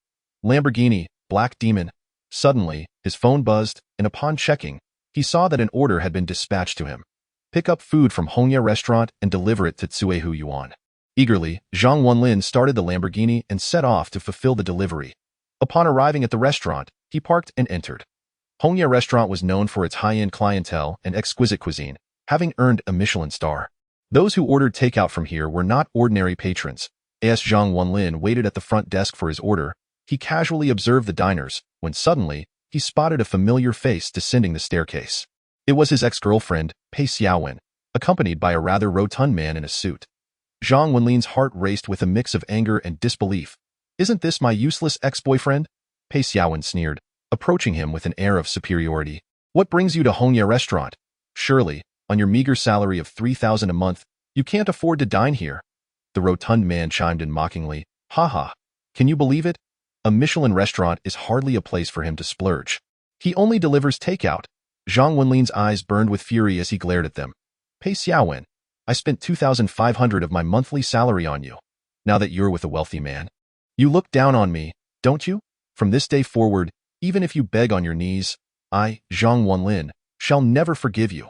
Lamborghini, Black Demon. Suddenly, his phone buzzed, and upon checking, he saw that an order had been dispatched to him. Pick up food from Hongya Restaurant and deliver it to Tsuehu Yuan. Eagerly, Zhang Wanlin started the Lamborghini and set off to fulfill the delivery. Upon arriving at the restaurant, he parked and entered. Hongya Restaurant was known for its high-end clientele and exquisite cuisine, having earned a Michelin star. Those who ordered takeout from here were not ordinary patrons. As Zhang Wanlin waited at the front desk for his order, he casually observed the diners, when suddenly, he spotted a familiar face descending the staircase. It was his ex-girlfriend, Pei Xiaowen, accompanied by a rather rotund man in a suit. Zhang Wanlin's heart raced with a mix of anger and disbelief. "Isn't this my useless ex-boyfriend?" Pei Xiaowen sneered, approaching him with an air of superiority. "What brings you to Hongya Restaurant? Surely, on your meager salary of 3,000 a month, you can't afford to dine here." The rotund man chimed in mockingly. "Haha, can you believe it? A Michelin restaurant is hardly a place for him to splurge. He only delivers takeout." Zhang Wanlin's eyes burned with fury as he glared at them. "Pei Xiaowen, I spent 2,500 of my monthly salary on you. Now that you're with a wealthy man, you look down on me, don't you? From this day forward, even if you beg on your knees, I, Zhang Wanlin, shall never forgive you."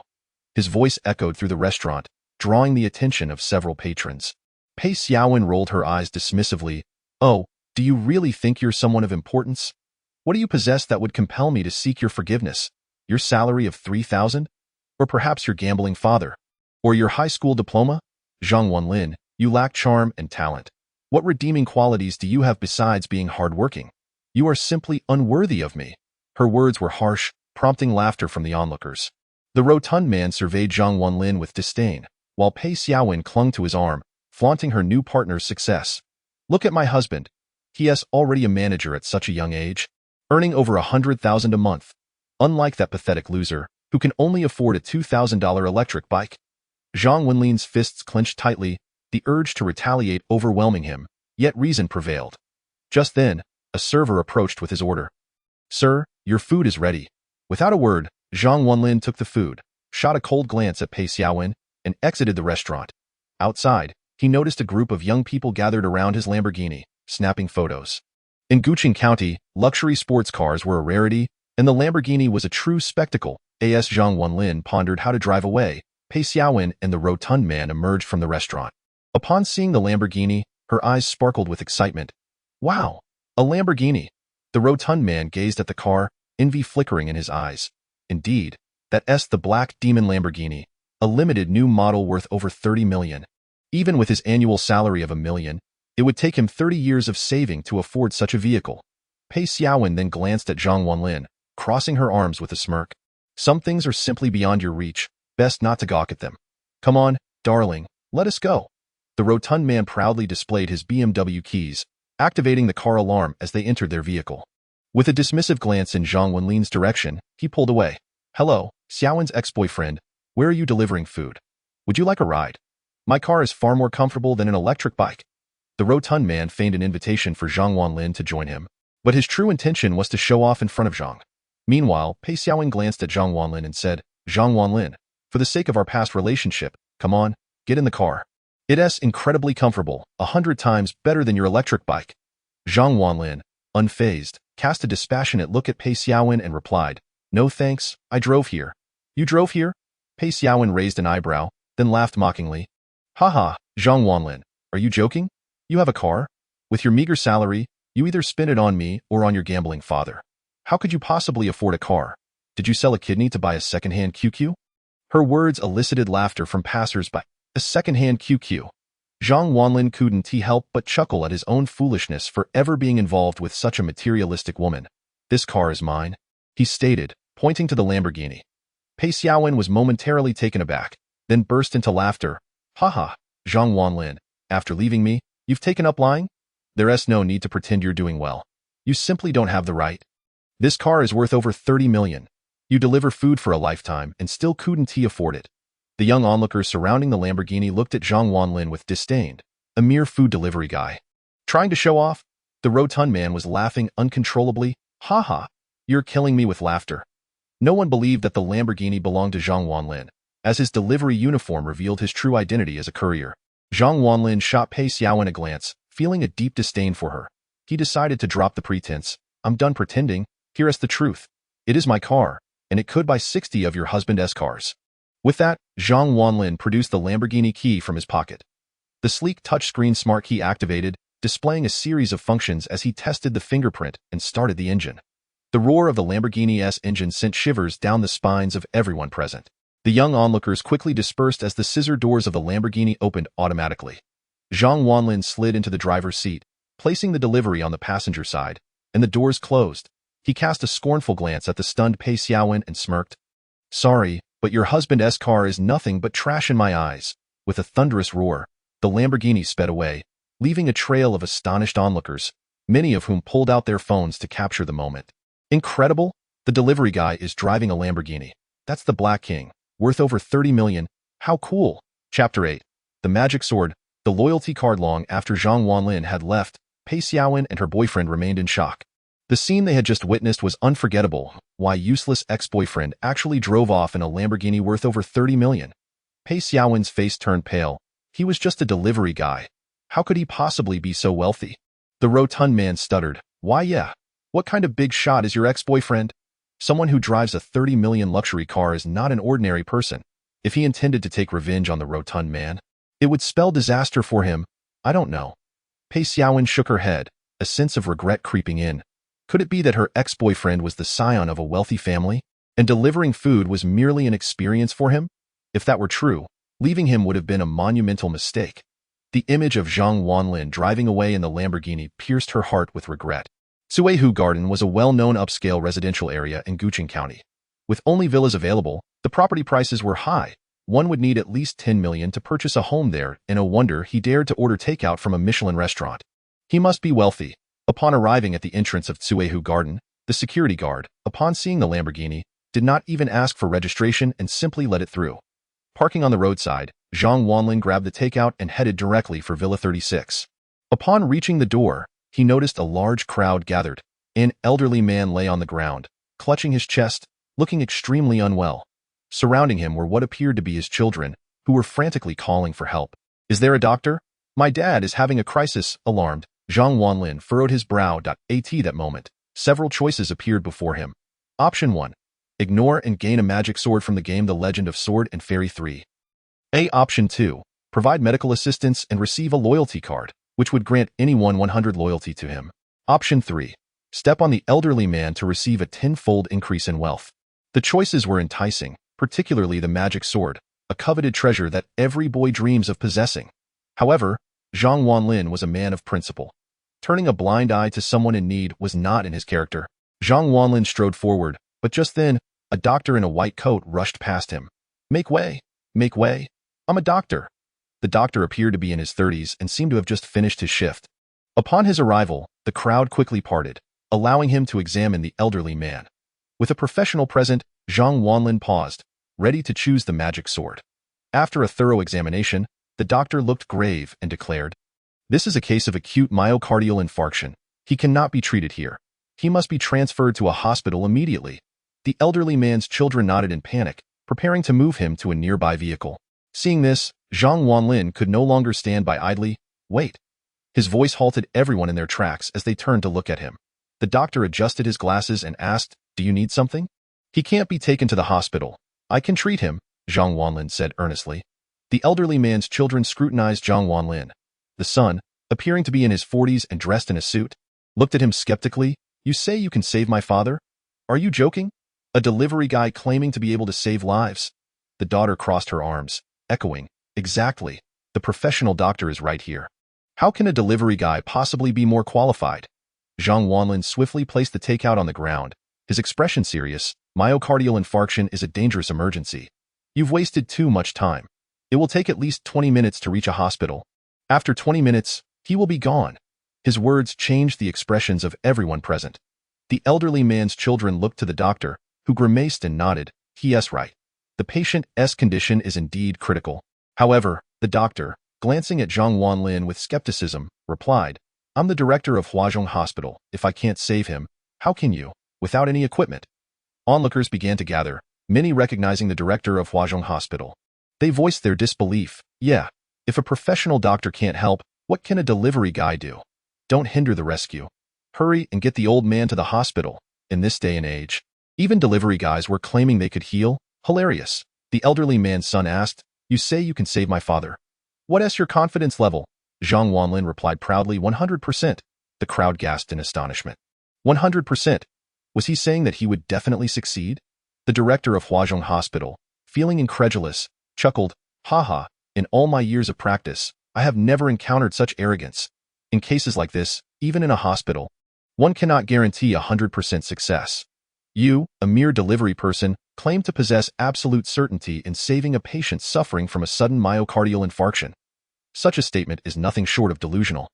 His voice echoed through the restaurant, drawing the attention of several patrons. Pei Xiaowen rolled her eyes dismissively. "Oh, do you really think you're someone of importance? What do you possess that would compel me to seek your forgiveness? Your salary of 3,000? Or perhaps your gambling father? Or your high school diploma? Zhang Wanlin, you lack charm and talent. What redeeming qualities do you have besides being hardworking? You are simply unworthy of me." Her words were harsh, prompting laughter from the onlookers. The rotund man surveyed Zhang Wanlin with disdain, while Pei Xiaowen clung to his arm, flaunting her new partner's success. "Look at my husband. He is already a manager at such a young age, earning over 100,000 a month. Unlike that pathetic loser, who can only afford a $2,000 electric bike." Zhang Wanlin's fists clenched tightly, the urge to retaliate overwhelming him, yet reason prevailed. Just then, a server approached with his order. "Sir, your food is ready." Without a word, Zhang Wanlin took the food, shot a cold glance at Pei Xiaowen, and exited the restaurant. Outside, he noticed a group of young people gathered around his Lamborghini, snapping photos. In Guqing County, luxury sports cars were a rarity, and the Lamborghini was a true spectacle. As Zhang Wanlin pondered how to drive away, Pei Xiaowen and the rotund man emerged from the restaurant. Upon seeing the Lamborghini, her eyes sparkled with excitement. "Wow, a Lamborghini!" The rotund man gazed at the car, envy flickering in his eyes. Indeed, that's the Black Demon Lamborghini, a limited new model worth over 30 million. Even with his annual salary of $1 million, it would take him 30 years of saving to afford such a vehicle. Pei Xiaowen then glanced at Zhang Wanlin, crossing her arms with a smirk. "Some things are simply beyond your reach, best not to gawk at them. Come on, darling, let us go." The rotund man proudly displayed his BMW keys, activating the car alarm as they entered their vehicle. With a dismissive glance in Zhang Wanlin's direction, he pulled away. "Hello, Xiaowen's ex-boyfriend. Where are you delivering food? Would you like a ride? My car is far more comfortable than an electric bike." The rotund man feigned an invitation for Zhang Wanlin to join him, but his true intention was to show off in front of Zhang. Meanwhile, Pei Xiaowen glanced at Zhang Wanlin and said, "Zhang Wanlin, for the sake of our past relationship, come on, get in the car. It's incredibly comfortable, 100 times better than your electric bike." Zhang Wanlin, unfazed, cast a dispassionate look at Pei Xiaowen and replied, "No thanks, I drove here." "You drove here?" Pei Xiaowen raised an eyebrow, then laughed mockingly. "Haha, Zhang Wanlin, are you joking? You have a car? With your meager salary, you either spend it on me or on your gambling father. How could you possibly afford a car? Did you sell a kidney to buy a second-hand QQ?" Her words elicited laughter from passers-by. A second-hand QQ. Zhang Wanlin couldn't help but chuckle at his own foolishness for ever being involved with such a materialistic woman. "This car is mine," he stated, pointing to the Lamborghini. Pei Xiaowen was momentarily taken aback, then burst into laughter. "Haha, Zhang Wanlin, after leaving me, you've taken up lying? There's no need to pretend you're doing well. You simply don't have the right. This car is worth over 30 million. You deliver food for a lifetime and still couldn't afford it." The young onlookers surrounding the Lamborghini looked at Zhang Wanlin with disdain. A mere food delivery guy. Trying to show off? The rotund man was laughing uncontrollably. "Haha, you're killing me with laughter. No one believed that the Lamborghini belonged to Zhang Wanlin, as his delivery uniform revealed his true identity as a courier. Zhang Wanlin shot Pei Xiaowen a glance, feeling a deep disdain for her. He decided to drop the pretense. I'm done pretending. Here is the truth. It is my car, and it could buy 60 of your husband's cars. With that, Zhang Wanlin produced the Lamborghini key from his pocket. The sleek touchscreen smart key activated, displaying a series of functions as he tested the fingerprint and started the engine. The roar of the Lamborghini's engine sent shivers down the spines of everyone present. The young onlookers quickly dispersed as the scissor doors of the Lamborghini opened automatically. Zhang Wanlin slid into the driver's seat, placing the delivery on the passenger side, and the doors closed. He cast a scornful glance at the stunned Pei Xiaowen and smirked. Sorry, but your husband's car is nothing but trash in my eyes. With a thunderous roar, the Lamborghini sped away, leaving a trail of astonished onlookers, many of whom pulled out their phones to capture the moment. Incredible! The delivery guy is driving a Lamborghini. That's the Black King, worth over 30 million. How cool! Chapter 8. The Magic Sword. The loyalty card. Long after Zhang Wanlin had left, Pei Xiaowen and her boyfriend remained in shock. The scene they had just witnessed was unforgettable. Why useless ex-boyfriend actually drove off in a Lamborghini worth over 30 million. Pei Xiaowen's face turned pale. He was just a delivery guy. How could he possibly be so wealthy? The rotund man stuttered. Why yeah. What kind of big shot is your ex-boyfriend? Someone who drives a 30 million luxury car is not an ordinary person. If he intended to take revenge on the rotund man, it would spell disaster for him. I don't know. Pei Xiaowen shook her head, a sense of regret creeping in. Could it be that her ex-boyfriend was the scion of a wealthy family, and delivering food was merely an experience for him? If that were true, leaving him would have been a monumental mistake. The image of Zhang Wanlin driving away in the Lamborghini pierced her heart with regret. Suihu Garden was a well-known upscale residential area in Guqing County. With only villas available, the property prices were high. One would need at least 10 million to purchase a home there, and no wonder he dared to order takeout from a Michelin restaurant. He must be wealthy. Upon arriving at the entrance of Suihu Garden, the security guard, upon seeing the Lamborghini, did not even ask for registration and simply let it through. Parking on the roadside, Zhang Wanlin grabbed the takeout and headed directly for Villa 36. Upon reaching the door, he noticed a large crowd gathered. An elderly man lay on the ground, clutching his chest, looking extremely unwell. Surrounding him were what appeared to be his children, who were frantically calling for help. Is there a doctor? My dad is having a crisis. Alarmed, Zhang Wanlin furrowed his brow. At that moment, several choices appeared before him. Option 1. Ignore and gain a magic sword from the game The Legend of Sword and Fairy 3. Option 2. Provide medical assistance and receive a loyalty card, which would grant anyone 100 loyalty to him. Option 3. Step on the elderly man to receive a tenfold increase in wealth. The choices were enticing, particularly the magic sword, a coveted treasure that every boy dreams of possessing. However, Zhang Wanlin was a man of principle. Turning a blind eye to someone in need was not in his character. Zhang Wanlin strode forward, but just then, a doctor in a white coat rushed past him. Make way! Make way! I'm a doctor! The doctor appeared to be in his 30s and seemed to have just finished his shift. Upon his arrival, the crowd quickly parted, allowing him to examine the elderly man. With a professional present, Zhang Wanlin paused, ready to choose the magic sword. After a thorough examination, the doctor looked grave and declared, "This is a case of acute myocardial infarction. He cannot be treated here. He must be transferred to a hospital immediately." The elderly man's children nodded in panic, preparing to move him to a nearby vehicle. Seeing this, Zhang Wanlin could no longer stand by idly. Wait. His voice halted everyone in their tracks as they turned to look at him. The doctor adjusted his glasses and asked, "Do you need something?" "He can't be taken to the hospital. I can treat him," Zhang Wanlin said earnestly. The elderly man's children scrutinized Zhang Wanlin. The son, appearing to be in his 40s and dressed in a suit, looked at him skeptically. "You say you can save my father? Are you joking? A delivery guy claiming to be able to save lives?" The daughter crossed her arms, echoing, "Exactly. The professional doctor is right here. How can a delivery guy possibly be more qualified?" Zhang Wanlin swiftly placed the takeout on the ground, his expression serious. "Myocardial infarction is a dangerous emergency. You've wasted too much time. It will take at least 20 minutes to reach a hospital. After 20 minutes, he will be gone." His words changed the expressions of everyone present. The elderly man's children looked to the doctor, who grimaced and nodded. "He's right. The patient's condition is indeed critical." However, the doctor, glancing at Zhang Wanlin with skepticism, replied, "I'm the director of Huazhong Hospital. If I can't save him, how can you, without any equipment?" Onlookers began to gather, many recognizing the director of Huazhong Hospital. They voiced their disbelief. Yeah, if a professional doctor can't help, what can a delivery guy do? Don't hinder the rescue. Hurry and get the old man to the hospital. In this day and age, even delivery guys were claiming they could heal. Hilarious. The elderly man's son asked, "You say you can save my father. What's your confidence level?" Zhang Wanlin replied proudly, 100%. The crowd gasped in astonishment. 100%. Was he saying that he would definitely succeed? The director of Huazhong Hospital, feeling incredulous, chuckled, "Haha, in all my years of practice, I have never encountered such arrogance. In cases like this, even in a hospital, one cannot guarantee 100% success. You, a mere delivery person, claim to possess absolute certainty in saving a patient suffering from a sudden myocardial infarction. Such a statement is nothing short of delusional.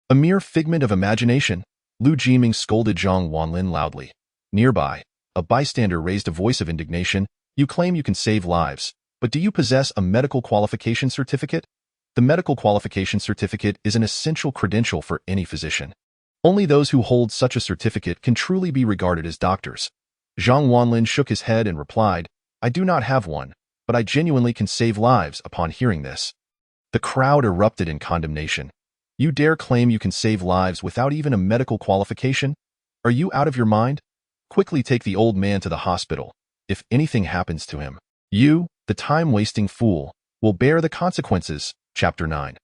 A mere figment of imagination." Lu Jiming scolded Zhang Wanlin loudly. Nearby, a bystander raised a voice of indignation. "You claim you can save lives, but do you possess a medical qualification certificate? The medical qualification certificate is an essential credential for any physician. Only those who hold such a certificate can truly be regarded as doctors." Zhang Wanlin shook his head and replied, "I do not have one, but I genuinely can save lives." Upon hearing this, the crowd erupted in condemnation. "You dare claim you can save lives without even a medical qualification? Are you out of your mind? Quickly take the old man to the hospital. If anything happens to him, you, the time-wasting fool, will bear the consequences." Chapter 9.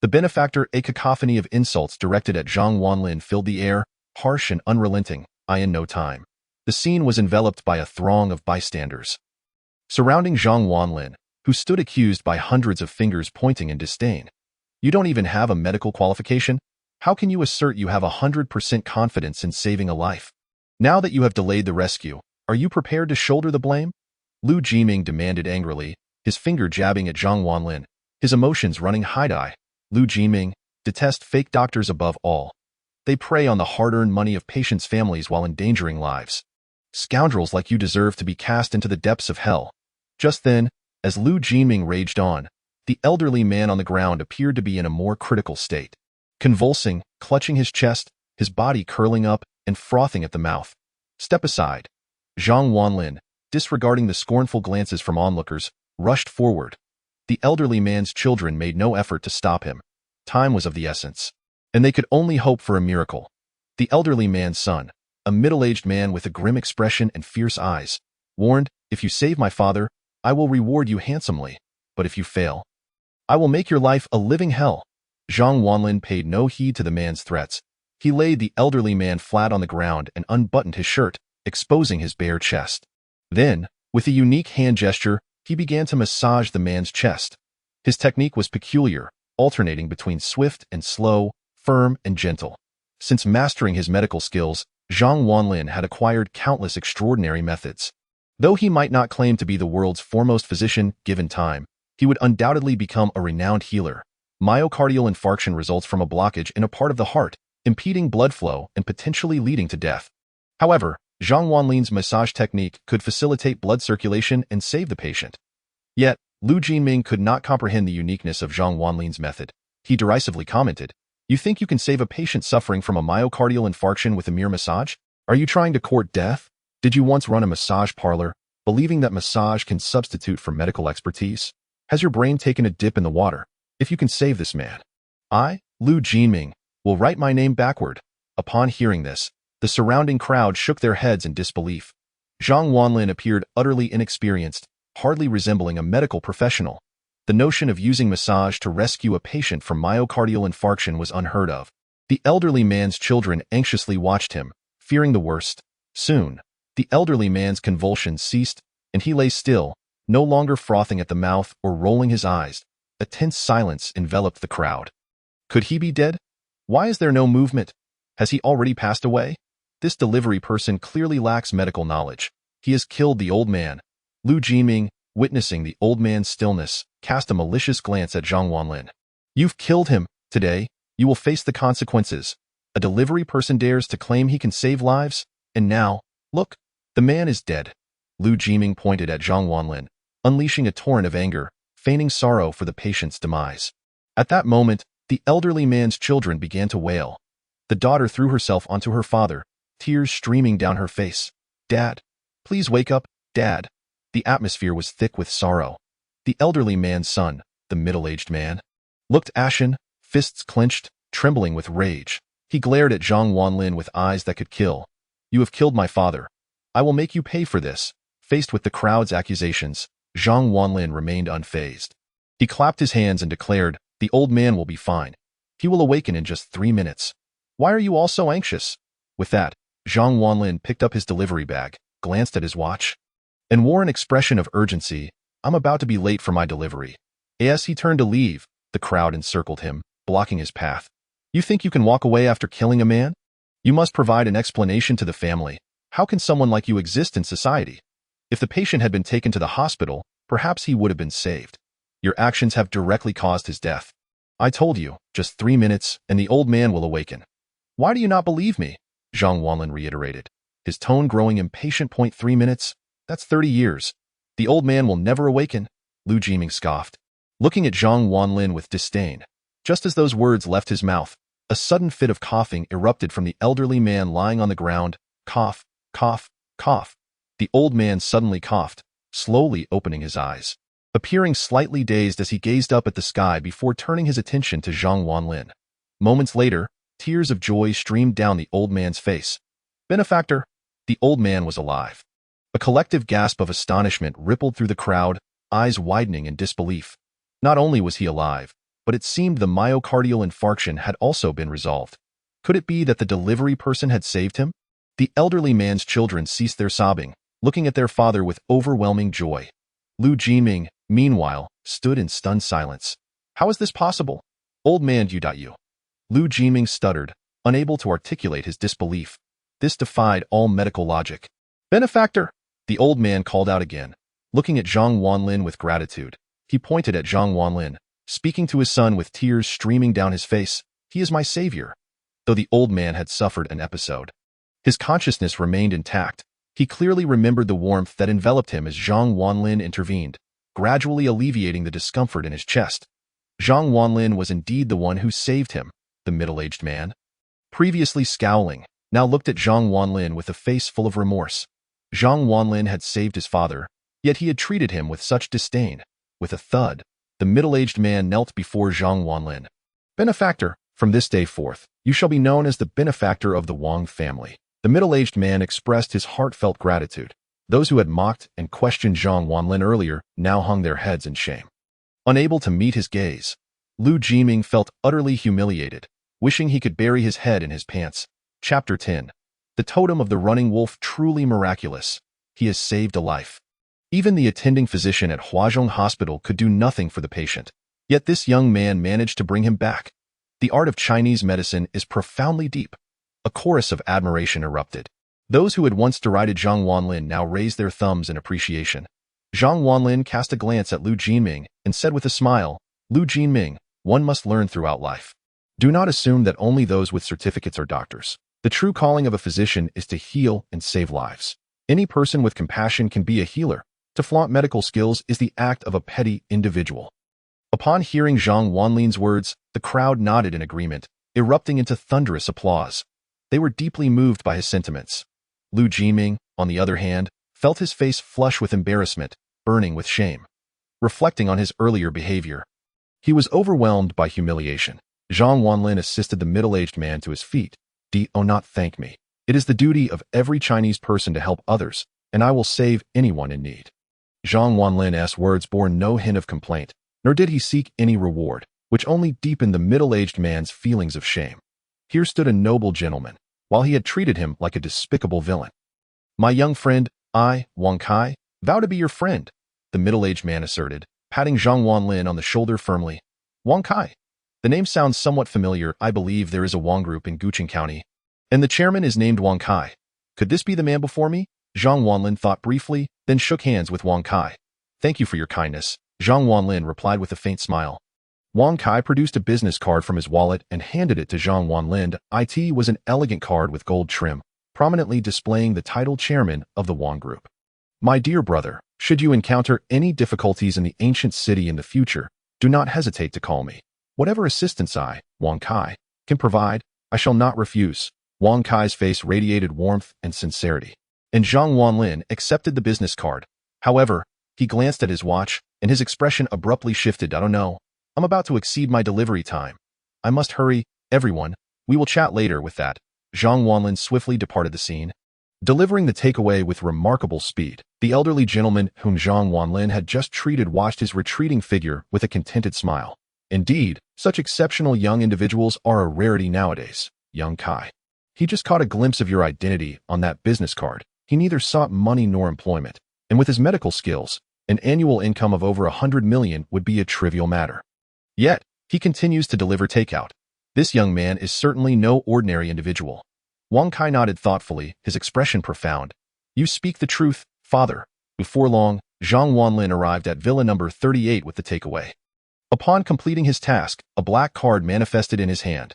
The benefactor. A cacophony of insults directed at Zhang Wanlin filled the air, harsh and unrelenting. In no time, the scene was enveloped by a throng of bystanders, surrounding Zhang Wanlin, who stood accused by hundreds of fingers pointing in disdain. "You don't even have a medical qualification? How can you assert you have 100% confidence in saving a life? Now that you have delayed the rescue, are you prepared to shoulder the blame?" Lu Jiming demanded angrily, his finger jabbing at Zhang Wanlin, his emotions running high. Lu Jiming, detest fake doctors above all. They prey on the hard-earned money of patients' families while endangering lives. Scoundrels like you deserve to be cast into the depths of hell. Just then, as Lu Jiming raged on, the elderly man on the ground appeared to be in a more critical state. Convulsing, clutching his chest, his body curling up and frothing at the mouth. "Step aside." Zhang Wanlin, disregarding the scornful glances from onlookers, rushed forward. The elderly man's children made no effort to stop him. Time was of the essence, and they could only hope for a miracle. The elderly man's son, a middle-aged man with a grim expression and fierce eyes, warned, "If you save my father, I will reward you handsomely. But if you fail, I will make your life a living hell." Zhang Wanlin paid no heed to the man's threats. He laid the elderly man flat on the ground and unbuttoned his shirt, exposing his bare chest. Then, with a unique hand gesture, he began to massage the man's chest. His technique was peculiar, alternating between swift and slow, firm and gentle. Since mastering his medical skills, Zhang Wanlin had acquired countless extraordinary methods. Though he might not claim to be the world's foremost physician given time, he would undoubtedly become a renowned healer. Myocardial infarction results from a blockage in a part of the heart, impeding blood flow and potentially leading to death. However, Zhang Wanlin's massage technique could facilitate blood circulation and save the patient. Yet, Lu Jiming could not comprehend the uniqueness of Zhang Wanlin's method. He derisively commented, "You think you can save a patient suffering from a myocardial infarction with a mere massage? Are you trying to court death? Did you once run a massage parlor, believing that massage can substitute for medical expertise? Has your brain taken a dip in the water? If you can save this man, I, Lu Jiming, will write my name backward." Upon hearing this, the surrounding crowd shook their heads in disbelief. Zhang Wanlin appeared utterly inexperienced, hardly resembling a medical professional. The notion of using massage to rescue a patient from myocardial infarction was unheard of. The elderly man's children anxiously watched him, fearing the worst. Soon, the elderly man's convulsions ceased, and he lay still, no longer frothing at the mouth or rolling his eyes. A tense silence enveloped the crowd. Could he be dead? Why is there no movement? Has he already passed away? This delivery person clearly lacks medical knowledge. He has killed the old man. Lu Jiming, witnessing the old man's stillness, cast a malicious glance at Zhang Wanlin. "You've killed him. Today, you will face the consequences. A delivery person dares to claim he can save lives, and now, look, the man is dead." Lu Jiming pointed at Zhang Wanlin, unleashing a torrent of anger, feigning sorrow for the patient's demise. At that moment, the elderly man's children began to wail. The daughter threw herself onto her father, tears streaming down her face. "Dad, Please wake up, Dad. The atmosphere was thick with sorrow. The elderly man's son, the middle-aged man, looked ashen, fists clenched, trembling with rage. He glared at Zhang Wanlin with eyes that could kill. You have killed my father. I will make you pay for this. Faced with the crowd's accusations, Zhang Wanlin remained unfazed. He clapped his hands and declared, the old man will be fine. He will awaken in just 3 minutes. Why are you all so anxious? With that, Zhang Wanlin picked up his delivery bag, glanced at his watch, and wore an expression of urgency. I'm about to be late for my delivery. As he turned to leave, the crowd encircled him, blocking his path. You think you can walk away after killing a man? You must provide an explanation to the family. How can someone like you exist in society? If the patient had been taken to the hospital, perhaps he would have been saved. Your actions have directly caused his death. I told you, just 3 minutes, and the old man will awaken. Why do you not believe me? Zhang Wanlin reiterated, his tone growing impatient. 3 minutes? That's 30 years. The old man will never awaken, Lu Jiming scoffed, looking at Zhang Wanlin with disdain. Just as those words left his mouth, a sudden fit of coughing erupted from the elderly man lying on the ground. Cough, cough, cough. The old man suddenly coughed, slowly opening his eyes, appearing slightly dazed as he gazed up at the sky before turning his attention to Zhang Wanlin. Moments later, tears of joy streamed down the old man's face. Benefactor, the old man was alive. A collective gasp of astonishment rippled through the crowd, eyes widening in disbelief. Not only was he alive, but it seemed the myocardial infarction had also been resolved. Could it be that the delivery person had saved him? The elderly man's children ceased their sobbing, looking at their father with overwhelming joy. Lu Jiming, meanwhile, stood in stunned silence. How is this possible? Old man, you. Lu Jiming stuttered, unable to articulate his disbelief. This defied all medical logic. Benefactor! The old man called out again, looking at Zhang Wanlin with gratitude. He pointed at Zhang Wanlin, speaking to his son with tears streaming down his face. He is my savior. Though the old man had suffered an episode, his consciousness remained intact. He clearly remembered the warmth that enveloped him as Zhang Wanlin intervened, gradually alleviating the discomfort in his chest. Zhang Wanlin was indeed the one who saved him. The middle-aged man, previously scowling, now looked at Zhang Wanlin with a face full of remorse. Zhang Wanlin had saved his father, yet he had treated him with such disdain. With a thud, the middle-aged man knelt before Zhang Wanlin. Benefactor, from this day forth, you shall be known as the benefactor of the Wang family. The middle-aged man expressed his heartfelt gratitude. Those who had mocked and questioned Zhang Wanlin earlier now hung their heads in shame. Unable to meet his gaze, Lu Jiming felt utterly humiliated, wishing he could bury his head in his pants. Chapter 10. The totem of the running wolf truly miraculous. He has saved a life. Even the attending physician at Huazhong Hospital could do nothing for the patient. Yet this young man managed to bring him back. The art of Chinese medicine is profoundly deep. A chorus of admiration erupted. Those who had once derided Zhang Wanlin now raised their thumbs in appreciation. Zhang Wanlin cast a glance at Lu Jiming and said with a smile, Lu Jiming, one must learn throughout life. Do not assume that only those with certificates are doctors. The true calling of a physician is to heal and save lives. Any person with compassion can be a healer. To flaunt medical skills is the act of a petty individual. Upon hearing Zhang Wanlin's words, the crowd nodded in agreement, erupting into thunderous applause. They were deeply moved by his sentiments. Lu Jiming, on the other hand, felt his face flush with embarrassment, burning with shame. Reflecting on his earlier behavior, he was overwhelmed by humiliation. Zhang Wanlin assisted the middle-aged man to his feet. Do not thank me. It is the duty of every Chinese person to help others, and I will save anyone in need. Zhang Wanlin's words bore no hint of complaint, nor did he seek any reward, which only deepened the middle-aged man's feelings of shame. Here stood a noble gentleman, while he had treated him like a despicable villain. My young friend, I, Wang Kai, vow to be your friend, the middle-aged man asserted, patting Zhang Wanlin on the shoulder firmly. Wang Kai. The name sounds somewhat familiar. I believe there is a Wang group in Guqing County, and the chairman is named Wang Kai. Could this be the man before me? Zhang Wanlin thought briefly, then shook hands with Wang Kai. Thank you for your kindness, Zhang Wanlin replied with a faint smile. Wang Kai produced a business card from his wallet and handed it to Zhang Wanlin. It was an elegant card with gold trim, prominently displaying the title chairman of the Wang Group. My dear brother, should you encounter any difficulties in the ancient city in the future, do not hesitate to call me. Whatever assistance I, Wang Kai, can provide, I shall not refuse. Wang Kai's face radiated warmth and sincerity. and Zhang Wanlin accepted the business card. However, he glanced at his watch, and his expression abruptly shifted. I don't know. I'm about to exceed my delivery time. I must hurry, everyone. We will chat later with that. Zhang Wanlin swiftly departed the scene, delivering the takeaway with remarkable speed. The elderly gentleman whom Zhang Wanlin had just treated watched his retreating figure with a contented smile. Indeed, such exceptional young individuals are a rarity nowadays, young Kai. He just caught a glimpse of your identity on that business card. He neither sought money nor employment, and with his medical skills, an annual income of over 100 million would be a trivial matter. Yet, he continues to deliver takeout. This young man is certainly no ordinary individual. Wang Kai nodded thoughtfully, his expression profound. You speak the truth, father. Before long, Zhang Wanlin arrived at villa number 38 with the takeaway. Upon completing his task, a black card manifested in his hand.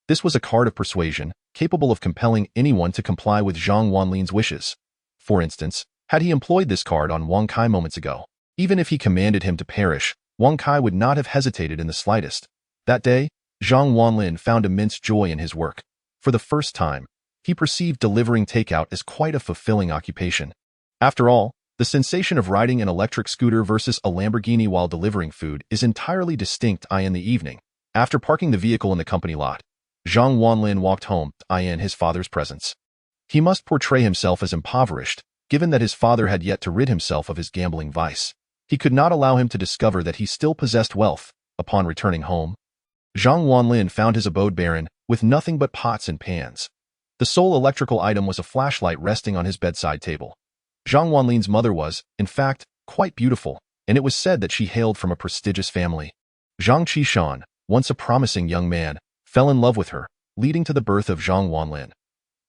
This was a card of persuasion, capable of compelling anyone to comply with Zhang Wanlin's wishes. For instance, had he employed this card on Wang Kai moments ago, even if he commanded him to perish, Wang Kai would not have hesitated in the slightest. That day, Zhang Wanlin found immense joy in his work. For the first time, he perceived delivering takeout as quite a fulfilling occupation. After all, the sensation of riding an electric scooter versus a Lamborghini while delivering food is entirely distinct. In the evening, after parking the vehicle in the company lot, Zhang Wanlin walked home, in his father's presence. He must portray himself as impoverished, given that his father had yet to rid himself of his gambling vice. He could not allow him to discover that he still possessed wealth. Upon returning home, Zhang Wanlin found his abode barren, with nothing but pots and pans. The sole electrical item was a flashlight resting on his bedside table. Zhang Wanlin's mother was, in fact, quite beautiful, and it was said that she hailed from a prestigious family. Zhang Qishan, once a promising young man, fell in love with her, leading to the birth of Zhang Wanlin.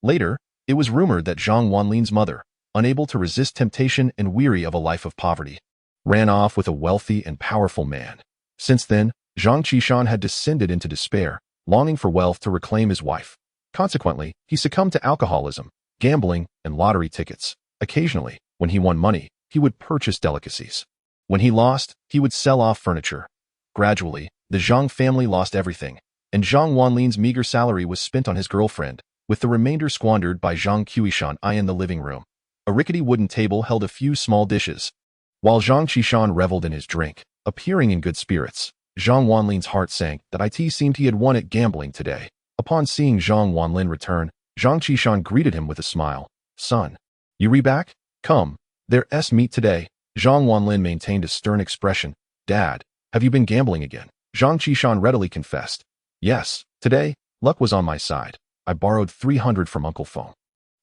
Later, it was rumored that Zhang Wanlin's mother, unable to resist temptation and weary of a life of poverty, ran off with a wealthy and powerful man. Since then, Zhang Qishan had descended into despair, longing for wealth to reclaim his wife. Consequently, he succumbed to alcoholism, gambling, and lottery tickets. Occasionally, when he won money, he would purchase delicacies. When he lost, he would sell off furniture. Gradually, the Zhang family lost everything, and Zhang Wanlin's meager salary was spent on his girlfriend, with the remainder squandered by Zhang Qishan in the living room. A rickety wooden table held a few small dishes. While Zhang Qishan reveled in his drink, appearing in good spirits, Zhang Wanlin's heart sank that it seemed he had won at gambling today. Upon seeing Zhang Wanlin return, Zhang Qishan greeted him with a smile. Son, you back? Come, there's meat today. Zhang Wanlin maintained a stern expression. Dad, have you been gambling again? Zhang Qishan readily confessed. Yes, today, luck was on my side. I borrowed 300 from Uncle Feng,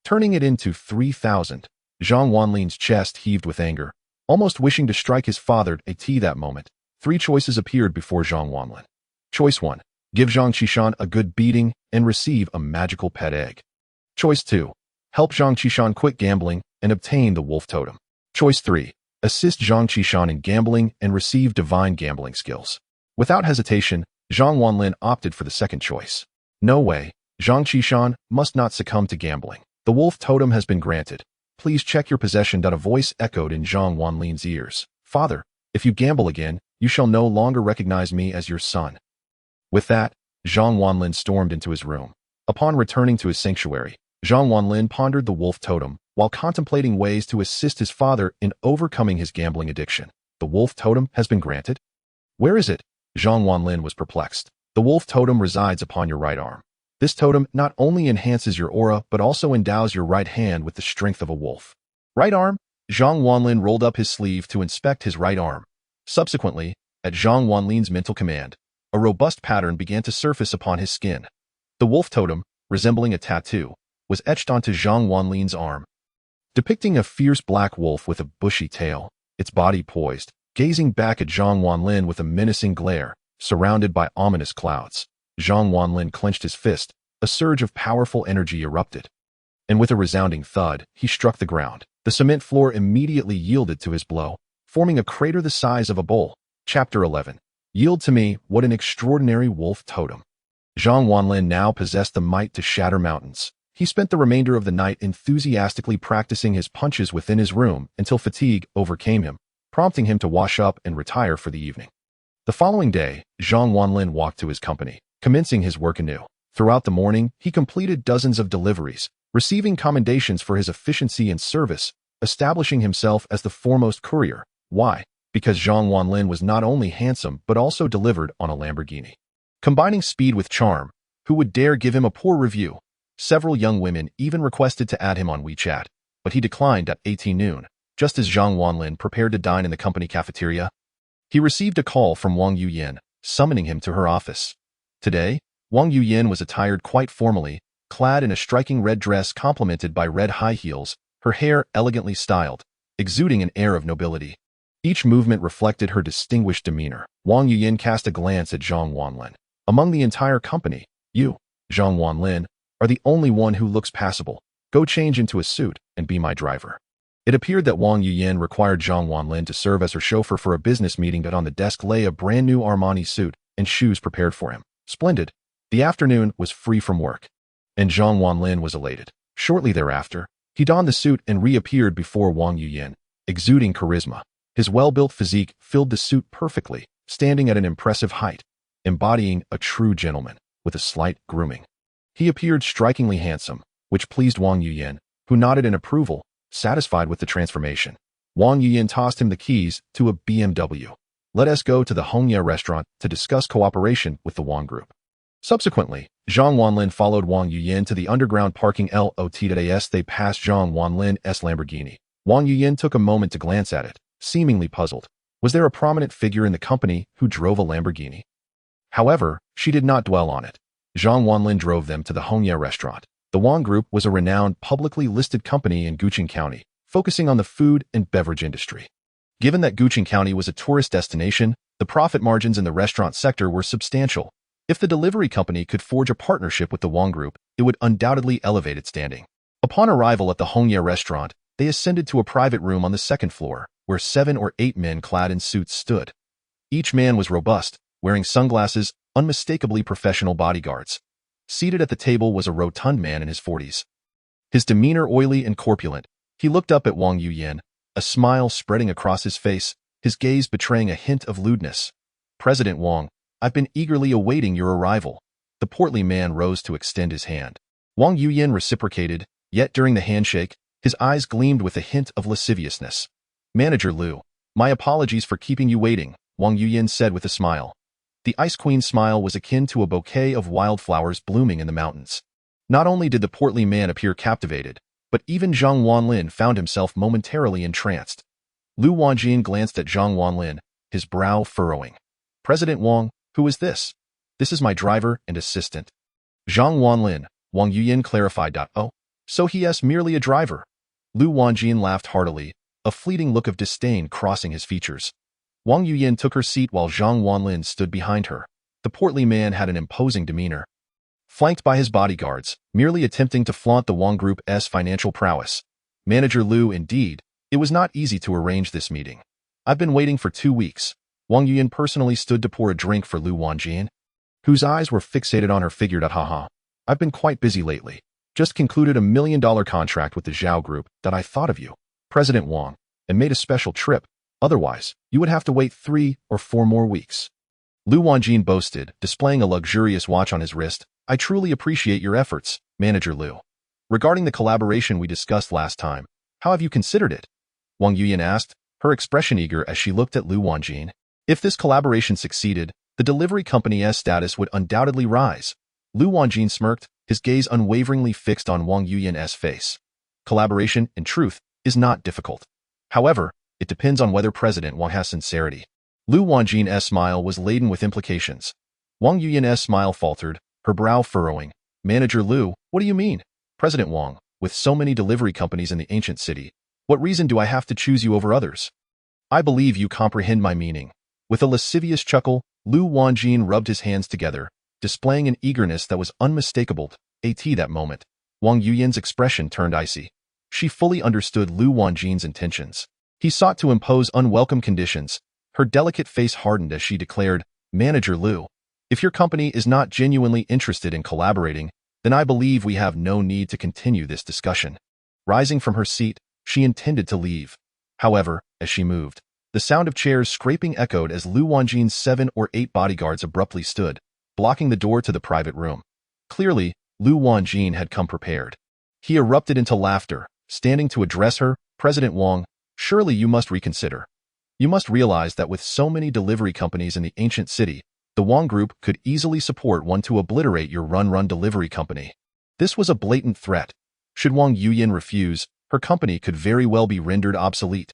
turning it into 3,000. Zhang Wanlin's chest heaved with anger, almost wishing to strike his father at that moment. Three choices appeared before Zhang Wanlin. Choice 1. Give Zhang Qishan a good beating and receive a magical pet egg. Choice 2. Help Zhang Qishan quit gambling and obtain the wolf totem. Choice 3. Assist Zhang Qishan in gambling and receive divine gambling skills. Without hesitation, Zhang Wanlin opted for the second choice. No way, Zhang Qishan must not succumb to gambling. The wolf totem has been granted. Please check your possession. A voice echoed in Zhang Wanlin's ears. Father, if you gamble again, you shall no longer recognize me as your son. With that, Zhang Wanlin stormed into his room. Upon returning to his sanctuary, Zhang Wanlin pondered the wolf totem while contemplating ways to assist his father in overcoming his gambling addiction. The wolf totem has been granted? Where is it? Zhang Wanlin was perplexed. The wolf totem resides upon your right arm. This totem not only enhances your aura but also endows your right hand with the strength of a wolf. Right arm? Zhang Wanlin rolled up his sleeve to inspect his right arm. Subsequently, at Zhang Wanlin's mental command, a robust pattern began to surface upon his skin. The wolf totem, resembling a tattoo, was etched onto Zhang Wanlin's arm, depicting a fierce black wolf with a bushy tail, its body poised, gazing back at Zhang Wanlin with a menacing glare, surrounded by ominous clouds. Zhang Wanlin clenched his fist, a surge of powerful energy erupted, and with a resounding thud, he struck the ground. The cement floor immediately yielded to his blow, forming a crater the size of a bowl. Chapter 11. Yield to me, what an extraordinary wolf totem. Zhang Wanlin now possessed the might to shatter mountains. He spent the remainder of the night enthusiastically practicing his punches within his room until fatigue overcame him, prompting him to wash up and retire for the evening. The following day, Zhang Wanlin walked to his company, commencing his work anew. Throughout the morning, he completed dozens of deliveries, receiving commendations for his efficiency and service, establishing himself as the foremost courier. Why? Because Zhang Wanlin was not only handsome but also delivered on a Lamborghini. Combining speed with charm, who would dare give him a poor review? Several young women even requested to add him on WeChat, but he declined at 18 noon, just as Zhang Wanlin prepared to dine in the company cafeteria. He received a call from Wang Yuyin, summoning him to her office. Today, Wang Yuyin was attired quite formally, clad in a striking red dress complemented by red high heels, her hair elegantly styled, exuding an air of nobility. Each movement reflected her distinguished demeanor. Wang Yuyin cast a glance at Zhang Wanlin. Among the entire company, you, Zhang Wanlin, are the only one who looks passable. Go change into a suit and be my driver. It appeared that Wang Yuyin required Zhang Wanlin to serve as her chauffeur for a business meeting, but on the desk lay a brand new Armani suit and shoes prepared for him. Splendid. The afternoon was free from work, and Zhang Wanlin was elated. Shortly thereafter, he donned the suit and reappeared before Wang Yuyin, exuding charisma. His well-built physique filled the suit perfectly, standing at an impressive height, embodying a true gentleman with a slight grooming. He appeared strikingly handsome, which pleased Wang Yuyin, who nodded in approval, satisfied with the transformation. Wang Yuyin tossed him the keys to a BMW. Let us go to the Hongya restaurant to discuss cooperation with the Wang Group. Subsequently, Zhang Wanlin followed Wang Yuyin to the underground parking lot. As they passed Zhang Wanlin's Lamborghini, Wang Yuyin took a moment to glance at it, seemingly puzzled. Was there a prominent figure in the company who drove a Lamborghini? However, she did not dwell on it. Zhang Wanlin drove them to the Hongya restaurant. The Wang Group was a renowned publicly listed company in Guqing County, focusing on the food and beverage industry. Given that Guqing County was a tourist destination, the profit margins in the restaurant sector were substantial. If the delivery company could forge a partnership with the Wang Group, it would undoubtedly elevate its standing. Upon arrival at the Hongya restaurant, they ascended to a private room on the second floor, where 7 or 8 men clad in suits stood. Each man was robust, wearing sunglasses, unmistakably professional bodyguards. Seated at the table was a rotund man in his 40s. His demeanor oily and corpulent, he looked up at Wang Yuyin, a smile spreading across his face, his gaze betraying a hint of lewdness. President Wang, I've been eagerly awaiting your arrival. The portly man rose to extend his hand. Wang Yuyin reciprocated, yet during the handshake, his eyes gleamed with a hint of lasciviousness. Manager Liu, my apologies for keeping you waiting, Wang Yuyin said with a smile. The Ice Queen's smile was akin to a bouquet of wildflowers blooming in the mountains. Not only did the portly man appear captivated, but even Zhang Wanlin found himself momentarily entranced. Lu Wanjin glanced at Zhang Wanlin, his brow furrowing. President Wang, who is this? This is my driver and assistant. Zhang Wanlin, Wang Yuyin clarified. Oh, so he is merely a driver. Lu Wanjin laughed heartily, a fleeting look of disdain crossing his features. Wang Yuyin took her seat while Zhang Wanlin stood behind her. The portly man had an imposing demeanor, flanked by his bodyguards, merely attempting to flaunt the Wang Group's financial prowess. Manager Liu, indeed, it was not easy to arrange this meeting. I've been waiting for 2 weeks. Wang Yuyin personally stood to pour a drink for Lu Wanjin, whose eyes were fixated on her figure. Haha. I've been quite busy lately. Just concluded a $1 million contract with the Zhao Group that I thought of you, President Wang, and made a special trip. Otherwise, you would have to wait 3 or 4 more weeks. Lu Wanjin boasted, displaying a luxurious watch on his wrist. I truly appreciate your efforts, Manager Liu. Regarding the collaboration we discussed last time, how have you considered it? Wang Yuyin asked, her expression eager as she looked at Lu Wanjin. If this collaboration succeeded, the delivery company's status would undoubtedly rise. Lu Wanjin smirked, his gaze unwaveringly fixed on Wang Yuyin's face. Collaboration, in truth, is not difficult. However, it depends on whether President Wang has sincerity. Lu Wanjin's smile was laden with implications. Wang Yuyin's smile faltered, her brow furrowing. Manager Liu, what do you mean? President Wang, with so many delivery companies in the ancient city, what reason do I have to choose you over others? I believe you comprehend my meaning. With a lascivious chuckle, Lu Wanjin rubbed his hands together, displaying an eagerness that was unmistakable. At that moment, Wang Yuyin's expression turned icy. She fully understood Lu Wanjin's intentions. He sought to impose unwelcome conditions. Her delicate face hardened as she declared, Manager Liu, if your company is not genuinely interested in collaborating, then I believe we have no need to continue this discussion. Rising from her seat, she intended to leave. However, as she moved, the sound of chairs scraping echoed as Lu Wanjin's 7 or 8 bodyguards abruptly stood, blocking the door to the private room. Clearly, Lu Wanjin had come prepared. He erupted into laughter, standing to address her. President Wang, surely you must reconsider. You must realize that with so many delivery companies in the ancient city, the Wang Group could easily support one to obliterate your run delivery company. This was a blatant threat. Should Wang Yuyin refuse, her company could very well be rendered obsolete.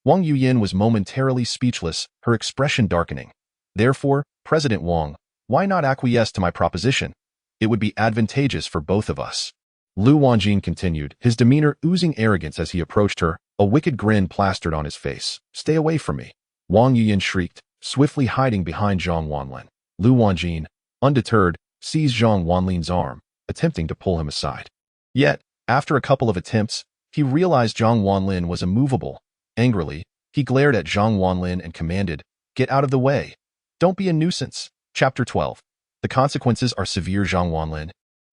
Wang Yuyin was momentarily speechless, her expression darkening. Therefore, President Wang, why not acquiesce to my proposition? It would be advantageous for both of us. Lu Wanjin continued, his demeanor oozing arrogance as he approached her, a wicked grin plastered on his face. Stay away from me. Wang Yuyin shrieked, swiftly hiding behind Zhang Wanlin. Lu Wanjin, undeterred, seized Zhang Wanlin's arm, attempting to pull him aside. Yet, after a couple of attempts, he realized Zhang Wanlin was immovable. Angrily, he glared at Zhang Wanlin and commanded, "Get out of the way. Don't be a nuisance." Chapter 12. The consequences are severe. Zhang Wanlin,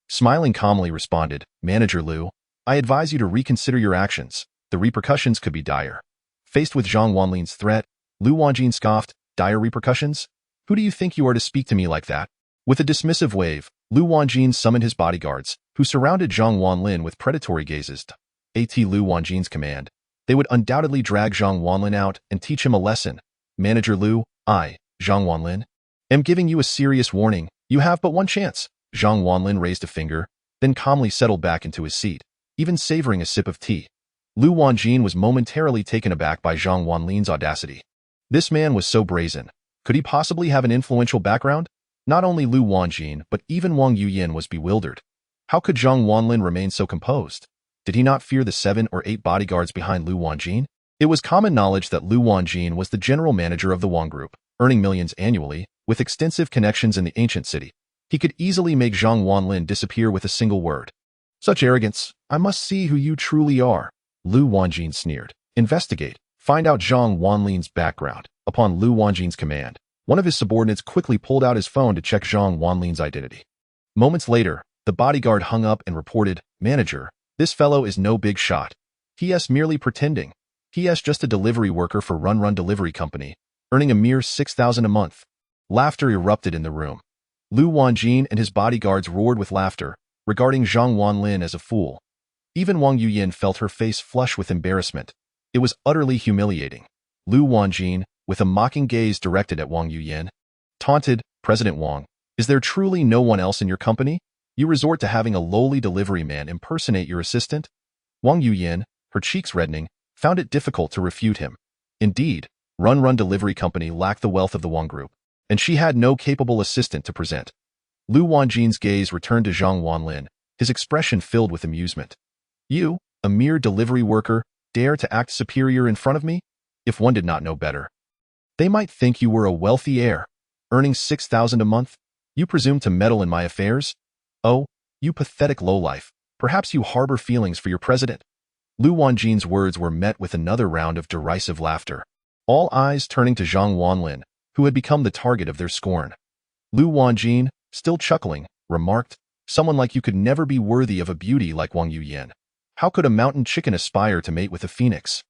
smiling calmly, responded, "Manager Lu, I advise you to reconsider your actions. The repercussions could be dire." Faced with Zhang Wanlin's threat, Lu Wanjin scoffed, "Dire repercussions? Who do you think you are to speak to me like that?" With a dismissive wave, Lu Wanjin summoned his bodyguards, who surrounded Zhang Wanlin with predatory gazes. At Lu Wanjin's command, they would undoubtedly drag Zhang Wanlin out and teach him a lesson. "Manager Lu, I, Zhang Wanlin, am giving you a serious warning. You have but one chance." Zhang Wanlin raised a finger, then calmly settled back into his seat, even savoring a sip of tea. Lu Wanjin was momentarily taken aback by Zhang Wanlin's audacity. This man was so brazen. Could he possibly have an influential background? Not only Lu Wanjin, but even Wang Yuyin was bewildered. How could Zhang Wanlin remain so composed? Did he not fear the 7 or 8 bodyguards behind Lu Wanjin? It was common knowledge that Lu Wanjin was the general manager of the Wang Group, earning millions annually, with extensive connections in the ancient city. He could easily make Zhang Wanlin disappear with a single word. Such arrogance, I must see who you truly are. Lu Wanjin sneered. Investigate. Find out Zhang Wanlin's background. Upon Lu Wanjin's command, one of his subordinates quickly pulled out his phone to check Zhang Wanlin's identity. Moments later, the bodyguard hung up and reported, "Manager, this fellow is no big shot. He is merely pretending. He is just a delivery worker for run delivery company, earning a mere 6,000 a month." Laughter erupted in the room. Lu Wanjin and his bodyguards roared with laughter, regarding Zhang Wanlin as a fool. Even Wang Yuyin felt her face flush with embarrassment. It was utterly humiliating. Lu Wanjin, with a mocking gaze directed at Wang Yuyin, taunted, "President Wang, is there truly no one else in your company? You resort to having a lowly delivery man impersonate your assistant?" Wang Yuyin, her cheeks reddening, found it difficult to refute him. Indeed, run delivery company lacked the wealth of the Wang Group, and she had no capable assistant to present. Lu Wanjin's gaze returned to Zhang Wanlin, his expression filled with amusement. "You, a mere delivery worker, dare to act superior in front of me? If one did not know better, they might think you were a wealthy heir, earning 6,000 a month. You presume to meddle in my affairs? Oh, you pathetic lowlife, perhaps you harbor feelings for your president." Lu Wanjin's words were met with another round of derisive laughter, all eyes turning to Zhang Wanlin, who had become the target of their scorn. Lu Wanjin, still chuckling, remarked, "Someone like you could never be worthy of a beauty like Wang Yuyin. How could a mountain chicken aspire to mate with a phoenix?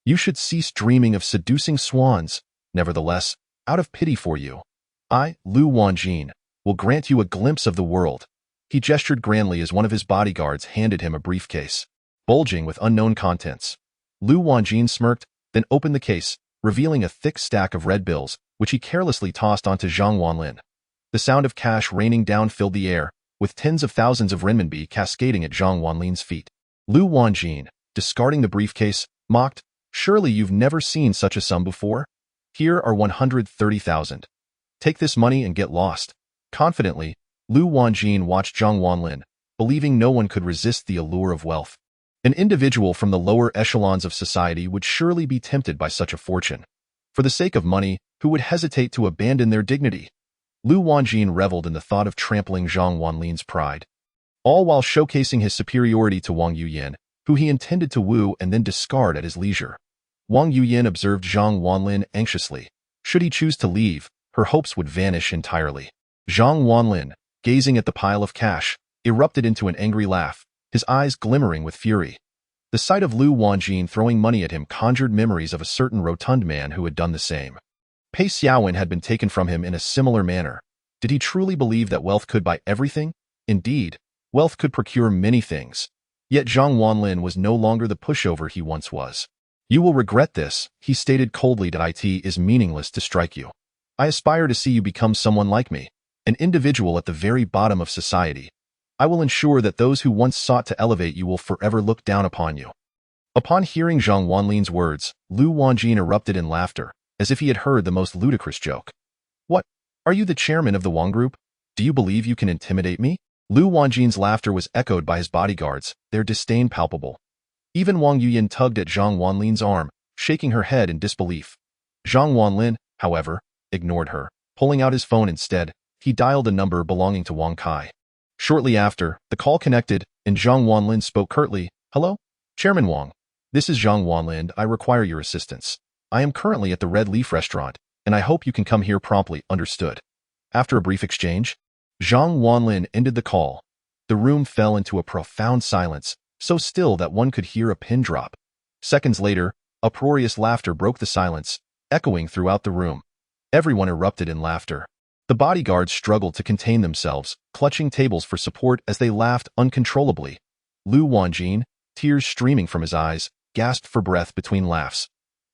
You should cease dreaming of seducing swans. Nevertheless, out of pity for you, I, Lu Wanjin, will grant you a glimpse of the world." He gestured grandly as one of his bodyguards handed him a briefcase, bulging with unknown contents. Lu Wanjin smirked, then opened the case, revealing a thick stack of red bills, which he carelessly tossed onto Zhang Wanlin. The sound of cash raining down filled the air, with tens of thousands of renminbi cascading at Zhang Wanlin's feet. Lu Wanjin, discarding the briefcase, mocked, "Surely you've never seen such a sum before? Here are 130,000. Take this money and get lost." Confidently, Lu Wanjin watched Zhang Wanlin, believing no one could resist the allure of wealth. An individual from the lower echelons of society would surely be tempted by such a fortune. For the sake of money, who would hesitate to abandon their dignity? Lu Wanjin reveled in the thought of trampling Zhang Wanlin's pride, all while showcasing his superiority to Wang Yuyin, who he intended to woo and then discard at his leisure. Wang Yuyin observed Zhang Wanlin anxiously. Should he choose to leave, her hopes would vanish entirely. Zhang Wanlin, gazing at the pile of cash, erupted into an angry laugh, his eyes glimmering with fury. The sight of Lu Wanjin throwing money at him conjured memories of a certain rotund man who had done the same. Pei Xiaowen had been taken from him in a similar manner. Did he truly believe that wealth could buy everything? Indeed, wealth could procure many things, Yet Zhang Wanlin was no longer the pushover he once was. You will regret this, he stated coldly. It is meaningless to strike you. I aspire to see you become someone like me, an individual at the very bottom of society. I will ensure that those who once sought to elevate you will forever look down upon you. Upon hearing Zhang Wanlin's words, Lu Wanjin erupted in laughter, as if he had heard the most ludicrous joke. What? Are you the chairman of the Wang Group? Do you believe you can intimidate me? Lu Wanjin's laughter was echoed by his bodyguards, their disdain palpable. Even Wang Yuyin tugged at Zhang Wanlin's arm, shaking her head in disbelief. Zhang Wanlin, however, ignored her. Pulling out his phone instead, he dialed a number belonging to Wang Kai. Shortly after, the call connected, and Zhang Wanlin spoke curtly. Hello? Chairman Wang. This is Zhang Wanlin. I require your assistance. I am currently at the Red Leaf restaurant, and I hope you can come here promptly. Understood. After a brief exchange, Zhang Wanlin ended the call. The room fell into a profound silence, so still that one could hear a pin drop. Seconds later, uproarious laughter broke the silence, echoing throughout the room. Everyone erupted in laughter. The bodyguards struggled to contain themselves, clutching tables for support as they laughed uncontrollably. Lu Wanjin, tears streaming from his eyes, gasped for breath between laughs.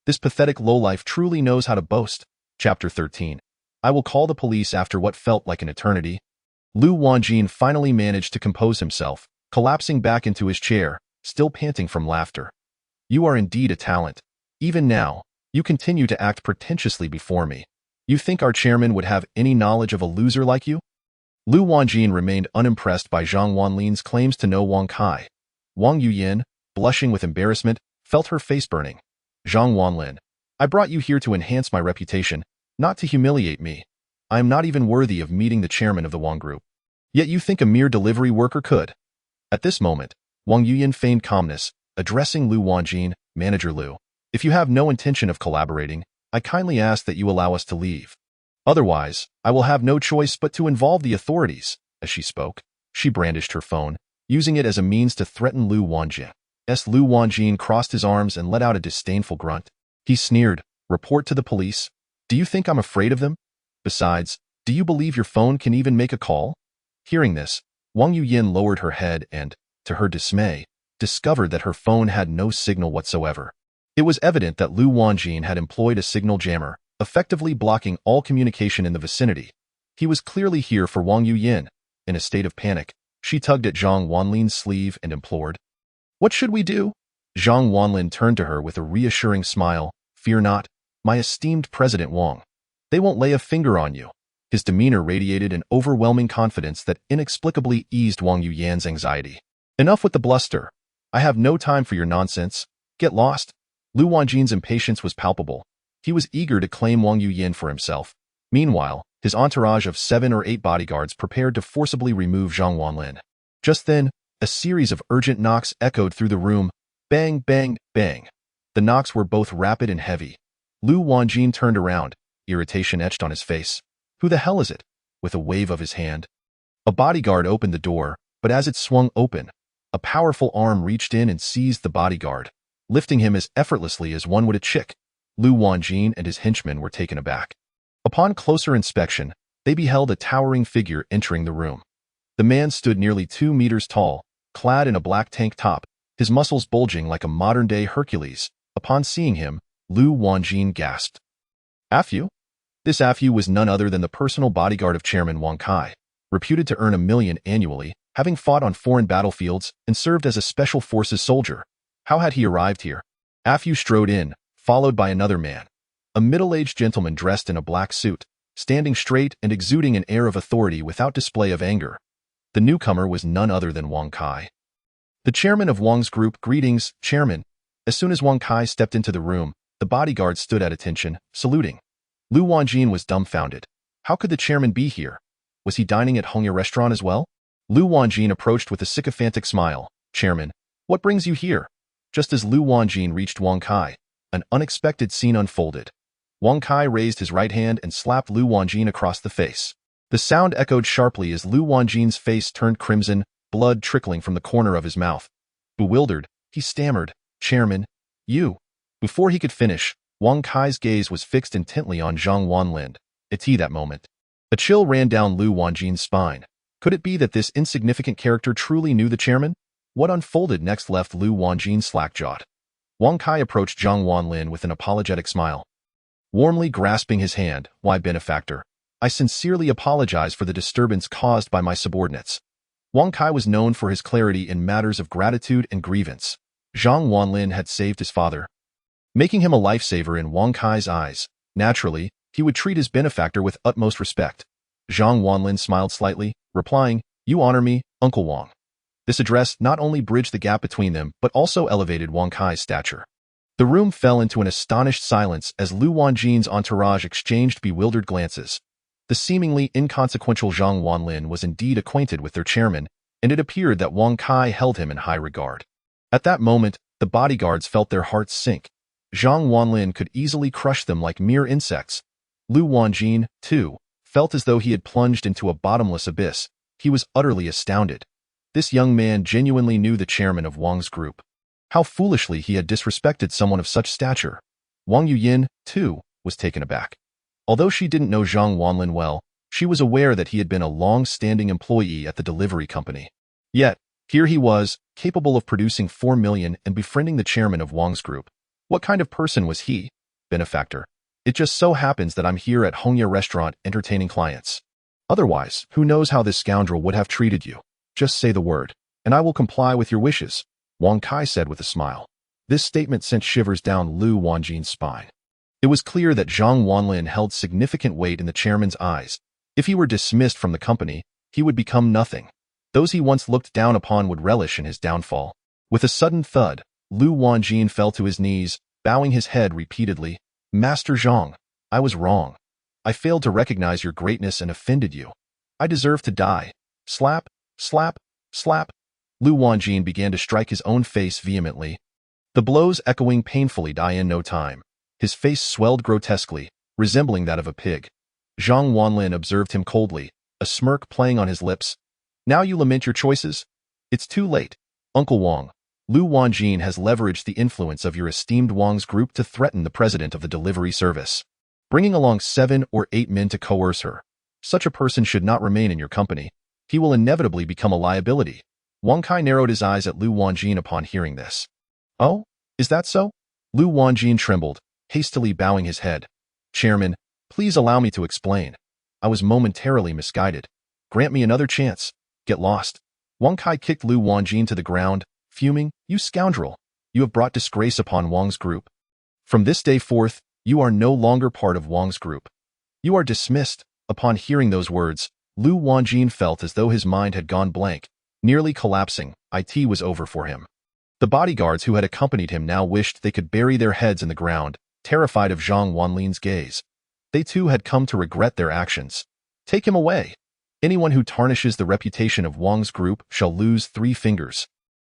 This pathetic lowlife truly knows how to boast. Chapter 13. I will call the police. After what felt like an eternity, Lu Wanjin finally managed to compose himself, collapsing back into his chair, still panting from laughter. You are indeed a talent. Even now, you continue to act pretentiously before me. You think our chairman would have any knowledge of a loser like you? Lu Wanjin remained unimpressed by Zhang Wanlin's claims to know Wang Kai. Wang Yuyin, blushing with embarrassment, felt her face burning. Zhang Wanlin, I brought you here to enhance my reputation, not to humiliate me. I am not even worthy of meeting the chairman of the Wang Group. Yet you think a mere delivery worker could. At this moment, Wang Yuyin feigned calmness, addressing Lu Wanjin, Manager Lu. If you have no intention of collaborating, I kindly ask that you allow us to leave. Otherwise, I will have no choice but to involve the authorities. As she spoke, she brandished her phone, using it as a means to threaten Lu Wanjin. Lu Wanjin crossed his arms and let out a disdainful grunt. He sneered, report to the police. Do you think I'm afraid of them? Besides, do you believe your phone can even make a call? Hearing this, Wang Yuyin lowered her head and, to her dismay, discovered that her phone had no signal whatsoever. It was evident that Lu Wanjin had employed a signal jammer, effectively blocking all communication in the vicinity. He was clearly here for Wang Yuyin. In a state of panic, she tugged at Zhang Wanlin's sleeve and implored. What should we do? Zhang Wanlin turned to her with a reassuring smile. Fear not, my esteemed President Wang. They won't lay a finger on you. His demeanor radiated an overwhelming confidence that inexplicably eased Wang Yuyan's anxiety. Enough with the bluster. I have no time for your nonsense. Get lost. Lu Wanjin's impatience was palpable. He was eager to claim Wang Yuyin for himself. Meanwhile, his entourage of 7 or 8 bodyguards prepared to forcibly remove Zhang Wanlin. Just then, a series of urgent knocks echoed through the room. Bang, bang, bang. The knocks were both rapid and heavy. Lu Wanjin turned around, irritation etched on his face. Who the hell is it? With a wave of his hand. A bodyguard opened the door, but as it swung open, a powerful arm reached in and seized the bodyguard, lifting him as effortlessly as one would a chick. Lu Wanjin and his henchmen were taken aback. Upon closer inspection, they beheld a towering figure entering the room. The man stood nearly 2 meters tall, clad in a black tank top, his muscles bulging like a modern-day Hercules. Upon seeing him, Lu Wanjin gasped. Afu? This Afu was none other than the personal bodyguard of Chairman Wang Kai, reputed to earn $1 million annually, having fought on foreign battlefields and served as a special forces soldier. How had he arrived here? Afu strode in, followed by another man, a middle-aged gentleman dressed in a black suit, standing straight and exuding an air of authority without display of anger. The newcomer was none other than Wang Kai. The chairman of Wang's group. Greetings, chairman. As soon as Wang Kai stepped into the room, the bodyguard stood at attention, saluting. Lu Wanjin was dumbfounded. How could the chairman be here? Was he dining at Hongya restaurant as well? Lu Wanjin approached with a sycophantic smile. Chairman, what brings you here? Just as Lu Wanjin reached Wang Kai, an unexpected scene unfolded. Wang Kai raised his right hand and slapped Lu Wanjin across the face. The sound echoed sharply as Lu Wanjin's face turned crimson, blood trickling from the corner of his mouth. Bewildered, he stammered, Chairman, you. Before he could finish, Wang Kai's gaze was fixed intently on Zhang Wanlin. At that moment, a chill ran down Lu Wanjin's spine. Could it be that this insignificant character truly knew the chairman? What unfolded next left Lu Wanjin slack-jawed. Wang Kai approached Zhang Wanlin with an apologetic smile. Warmly grasping his hand, "Why, benefactor, I sincerely apologize for the disturbance caused by my subordinates." Wang Kai was known for his clarity in matters of gratitude and grievance. Zhang Wanlin had saved his father, making him a lifesaver in Wang Kai's eyes. Naturally, he would treat his benefactor with utmost respect. Zhang Wanlin smiled slightly, replying, "You honor me, Uncle Wang." This address not only bridged the gap between them, but also elevated Wang Kai's stature. The room fell into an astonished silence as Lu Wanjin's entourage exchanged bewildered glances. The seemingly inconsequential Zhang Wanlin was indeed acquainted with their chairman, and it appeared that Wang Kai held him in high regard. At that moment, the bodyguards felt their hearts sink. Zhang Wanlin could easily crush them like mere insects. Lu Wanjin, too, felt as though he had plunged into a bottomless abyss. He was utterly astounded. This young man genuinely knew the chairman of Wang's group. How foolishly he had disrespected someone of such stature. Wang Yuyin, too, was taken aback. Although she didn't know Zhang Wanlin well, she was aware that he had been a long-standing employee at the delivery company. Yet, here he was, capable of producing 4 million and befriending the chairman of Wang's group. What kind of person was he? Benefactor. It just so happens that I'm here at Hongya Restaurant entertaining clients. Otherwise, who knows how this scoundrel would have treated you? Just say the word, and I will comply with your wishes, Wang Kai said with a smile. This statement sent shivers down Lu Wanjin's spine. It was clear that Zhang Wanlin held significant weight in the chairman's eyes. If he were dismissed from the company, he would become nothing. Those he once looked down upon would relish in his downfall. With a sudden thud, Lu Wanjin fell to his knees, bowing his head repeatedly. "Master Zhang, I was wrong. I failed to recognize your greatness and offended you. I deserve to die." Slap, slap, slap. Lu Wanjin began to strike his own face vehemently. The blows echoing painfully die in no time. His face swelled grotesquely, resembling that of a pig. Zhang Wanlin observed him coldly, a smirk playing on his lips. "Now you lament your choices? It's too late. Uncle Wang, Lu Wanjin has leveraged the influence of your esteemed Wang's group to threaten the president of the delivery service, bringing along 7 or 8 men to coerce her. Such a person should not remain in your company. He will inevitably become a liability." Wang Kai narrowed his eyes at Lu Wanjin upon hearing this. "Oh, is that so?" Lu Wanjin trembled, hastily bowing his head. "Chairman, please allow me to explain. I was momentarily misguided. Grant me another chance. Get lost." Wang Kai kicked Lu Wanjin to the ground, fuming, "You scoundrel! You have brought disgrace upon Wang's group. From this day forth, you are no longer part of Wang's group. You are dismissed." Upon hearing those words, Lu Wanjin felt as though his mind had gone blank, nearly collapsing. It was over for him. The bodyguards who had accompanied him now wished they could bury their heads in the ground, terrified of Zhang Wanlin's gaze. They too had come to regret their actions. "Take him away. Anyone who tarnishes the reputation of Wang's group shall lose 3 fingers."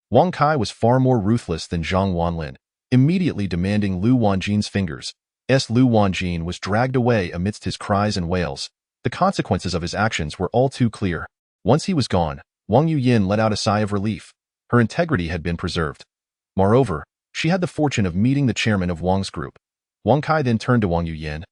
Wang Kai was far more ruthless than Zhang Wanlin, immediately demanding Lu Wanjin's fingers. Lu Wanjin was dragged away amidst his cries and wails. The consequences of his actions were all too clear. Once he was gone, Wang Yuyin let out a sigh of relief. Her integrity had been preserved. Moreover, she had the fortune of meeting the chairman of Wang's group. Wang Kai then turned to Wang Yuyin.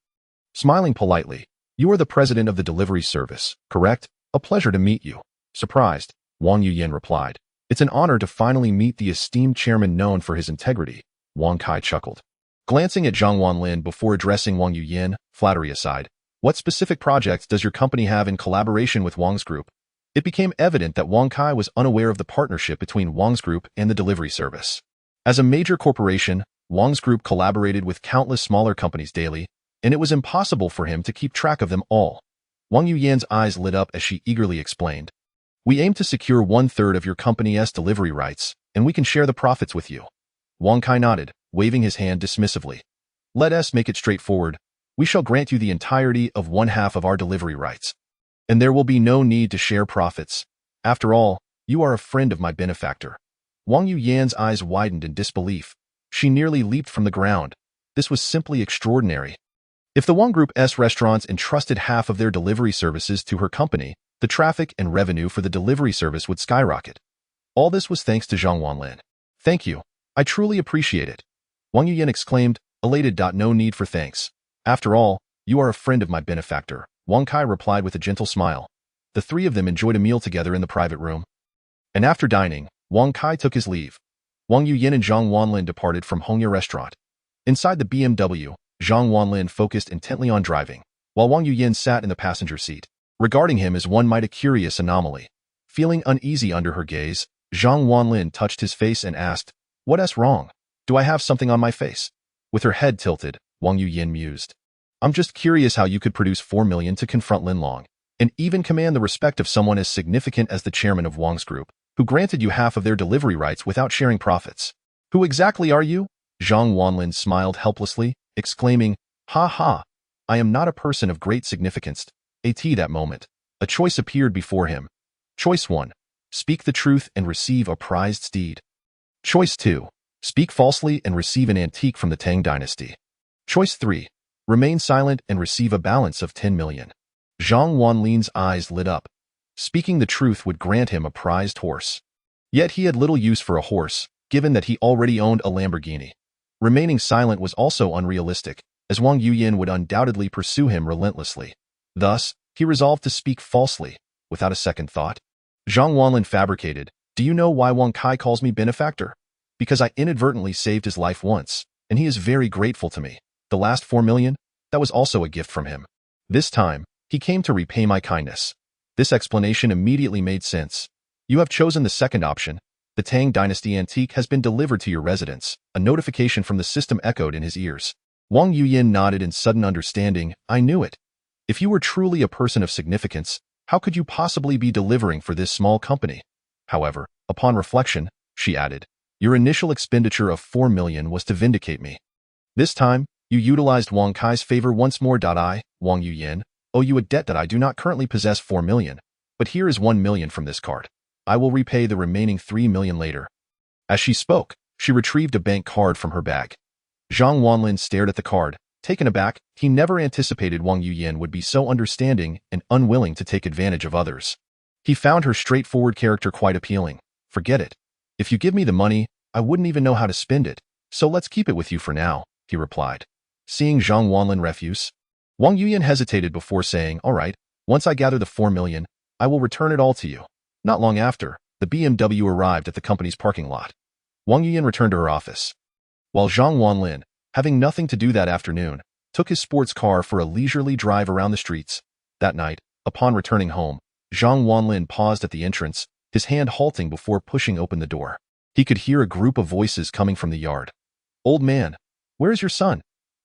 Smiling politely, "You are the president of the delivery service, correct? A pleasure to meet you." Surprised, Wang Yuyin replied, "It's an honor to finally meet the esteemed chairman known for his integrity." Wang Kai chuckled. Glancing at Zhang Wanlin before addressing Wang Yuyin, flattery aside, "What specific projects does your company have in collaboration with Wang's group?" It became evident that Wang Kai was unaware of the partnership between Wang's group and the delivery service. As a major corporation, Wang's group collaborated with countless smaller companies daily, and it was impossible for him to keep track of them all. Wang Yuyin's eyes lit up as she eagerly explained, "We aim to secure 1/3 of your company's delivery rights, and we can share the profits with you." Wang Kai nodded, waving his hand dismissively. "Let us make it straightforward. We shall grant you the entirety of 1/2 of our delivery rights, and there will be no need to share profits. After all, you are a friend of my benefactor." Wang Yuyin's eyes widened in disbelief. She nearly leaped from the ground. This was simply extraordinary. If the Wang Group's restaurants entrusted half of their delivery services to her company, the traffic and revenue for the delivery service would skyrocket. All this was thanks to Zhang Wanlin. "Thank you. I truly appreciate it," Wang Yuyin exclaimed, elated. "No need for thanks. After all, you are a friend of my benefactor," Wang Kai replied with a gentle smile. The 3 of them enjoyed a meal together in the private room. And after dining, Wang Kai took his leave. Wang Yuyin and Zhang Wanlin departed from Hongya Restaurant. Inside the BMW, Zhang Wanlin focused intently on driving, while Wang Yuyin sat in the passenger seat, regarding him as one might a curious anomaly. Feeling uneasy under her gaze, Zhang Wanlin touched his face and asked, "What's wrong? Do I have something on my face?" With her head tilted, Wang Yuyin mused. "I'm just curious how you could produce 4 million to confront Lin Long, and even command the respect of someone as significant as the chairman of Wang's group, who granted you half of their delivery rights without sharing profits. Who exactly are you?" Zhang Wanlin smiled helplessly, exclaiming, "Ha ha! I am not a person of great significance." At that moment, a choice appeared before him. Choice 1. Speak the truth and receive a prized steed. Choice 2. Speak falsely and receive an antique from the Tang dynasty. Choice 3. Remain silent and receive a balance of 10 million. Zhang Wanlin's eyes lit up. Speaking the truth would grant him a prized horse. Yet he had little use for a horse, given that he already owned a Lamborghini. Remaining silent was also unrealistic, as Wang Yuyin would undoubtedly pursue him relentlessly. Thus, he resolved to speak falsely, without a second thought. Zhang Wanlin fabricated, "Do you know why Wang Kai calls me benefactor? Because I inadvertently saved his life once, and he is very grateful to me. The last 4 million? That was also a gift from him. This time, he came to repay my kindness." This explanation immediately made sense. "You have chosen the second option. The Tang dynasty antique has been delivered to your residence." A notification from the system echoed in his ears. Wang Yuyin nodded in sudden understanding. "I knew it. If you were truly a person of significance, how could you possibly be delivering for this small company? However, upon reflection," she added, "your initial expenditure of 4 million was to vindicate me. This time, you utilized Wang Kai's favor once more. I, Wang Yuyin, owe you a debt that I do not currently possess 4 million, but here is 1 million from this card. I will repay the remaining 3 million later." As she spoke, she retrieved a bank card from her bag. Zhang Wanlin stared at the card. Taken aback, he never anticipated Wang Yuyin would be so understanding and unwilling to take advantage of others. He found her straightforward character quite appealing. "Forget it. If you give me the money, I wouldn't even know how to spend it, so let's keep it with you for now," he replied. Seeing Zhang Wanlin refuse, Wang Yuyin hesitated before saying, "All right, once I gather the 4 million, I will return it all to you." Not long after, the BMW arrived at the company's parking lot. Wang Yuyin returned to her office, while Zhang Wanlin, having nothing to do that afternoon, took his sports car for a leisurely drive around the streets. That night, upon returning home, Zhang Wanlin paused at the entrance, his hand halting before pushing open the door. He could hear a group of voices coming from the yard. "Old man, where is your son?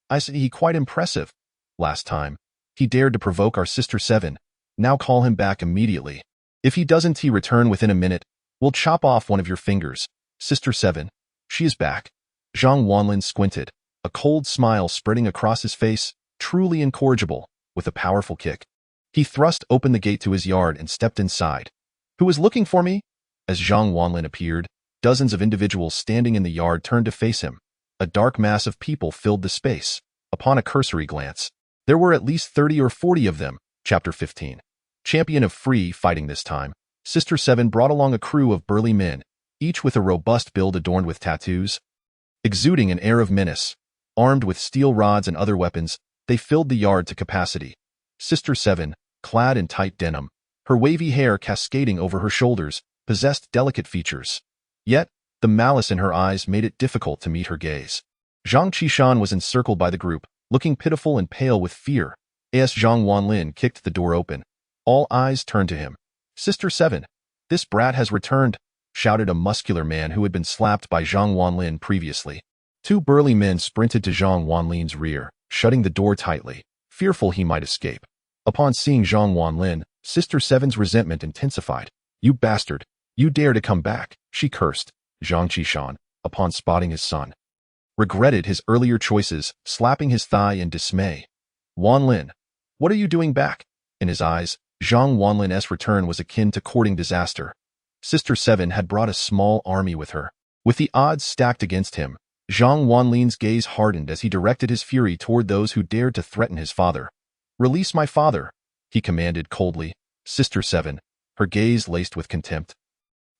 I see he quite impressive. Last time, he dared to provoke our Sister Seven. Now call him back immediately. If he doesn't return within a minute, we'll chop off one of your fingers. Sister Seven, she is back." Zhang Wanlin squinted, a cold smile spreading across his face, truly incorrigible, with a powerful kick. He thrust open the gate to his yard and stepped inside. "Who is looking for me?" As Zhang Wanlin appeared, dozens of individuals standing in the yard turned to face him. A dark mass of people filled the space. Upon a cursory glance, there were at least 30 or 40 of them. Chapter 15. Champion of free fighting. This time, Sister Seven brought along a crew of burly men, each with a robust build adorned with tattoos. Exuding an air of menace, armed with steel rods and other weapons, they filled the yard to capacity. Sister Seven, clad in tight denim, her wavy hair cascading over her shoulders, possessed delicate features. Yet, the malice in her eyes made it difficult to meet her gaze. Zhang Qishan was encircled by the group, looking pitiful and pale with fear. As Zhang Wanlin kicked the door open, all eyes turned to him. "Sister Seven, this brat has returned," shouted a muscular man who had been slapped by Zhang Wanlin previously. Two burly men sprinted to Zhang Wanlin's rear, shutting the door tightly, fearful he might escape. Upon seeing Zhang Wanlin, Sister Seven's resentment intensified. "You bastard! You dare to come back!" she cursed. Zhang Qishan, upon spotting his son, regretted his earlier choices, slapping his thigh in dismay. "Wanlin, what are you doing back?" In his eyes, Zhang Wanlin's return was akin to courting disaster. Sister Seven had brought a small army with her. With the odds stacked against him, Zhang Wanlin's gaze hardened as he directed his fury toward those who dared to threaten his father. "Release my father," he commanded coldly. Sister Seven, her gaze laced with contempt,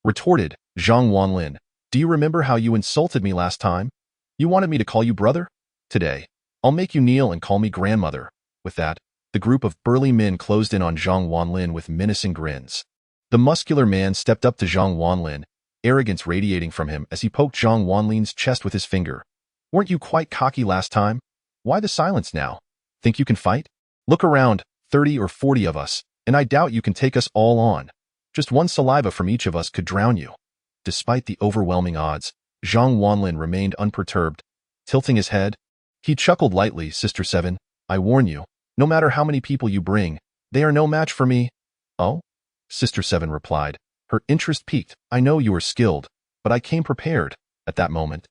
retorted, "Zhang Wanlin, do you remember how you insulted me last time? You wanted me to call you brother? Today, I'll make you kneel and call me grandmother." With that, the group of burly men closed in on Zhang Wanlin with menacing grins. The muscular man stepped up to Zhang Wanlin. arrogance radiating from him as he poked Zhang Wanlin's chest with his finger. Weren't you quite cocky last time? Why the silence now? Think you can fight? Look around, 30 or 40 of us, and I doubt you can take us all on. Just one saliva from each of us could drown you. Despite the overwhelming odds, Zhang Wanlin remained unperturbed. Tilting his head, he chuckled lightly. Sister Seven, I warn you, no matter how many people you bring, they are no match for me. Oh? Sister Seven replied, her interest piqued. I know you are skilled, but I came prepared. At that moment,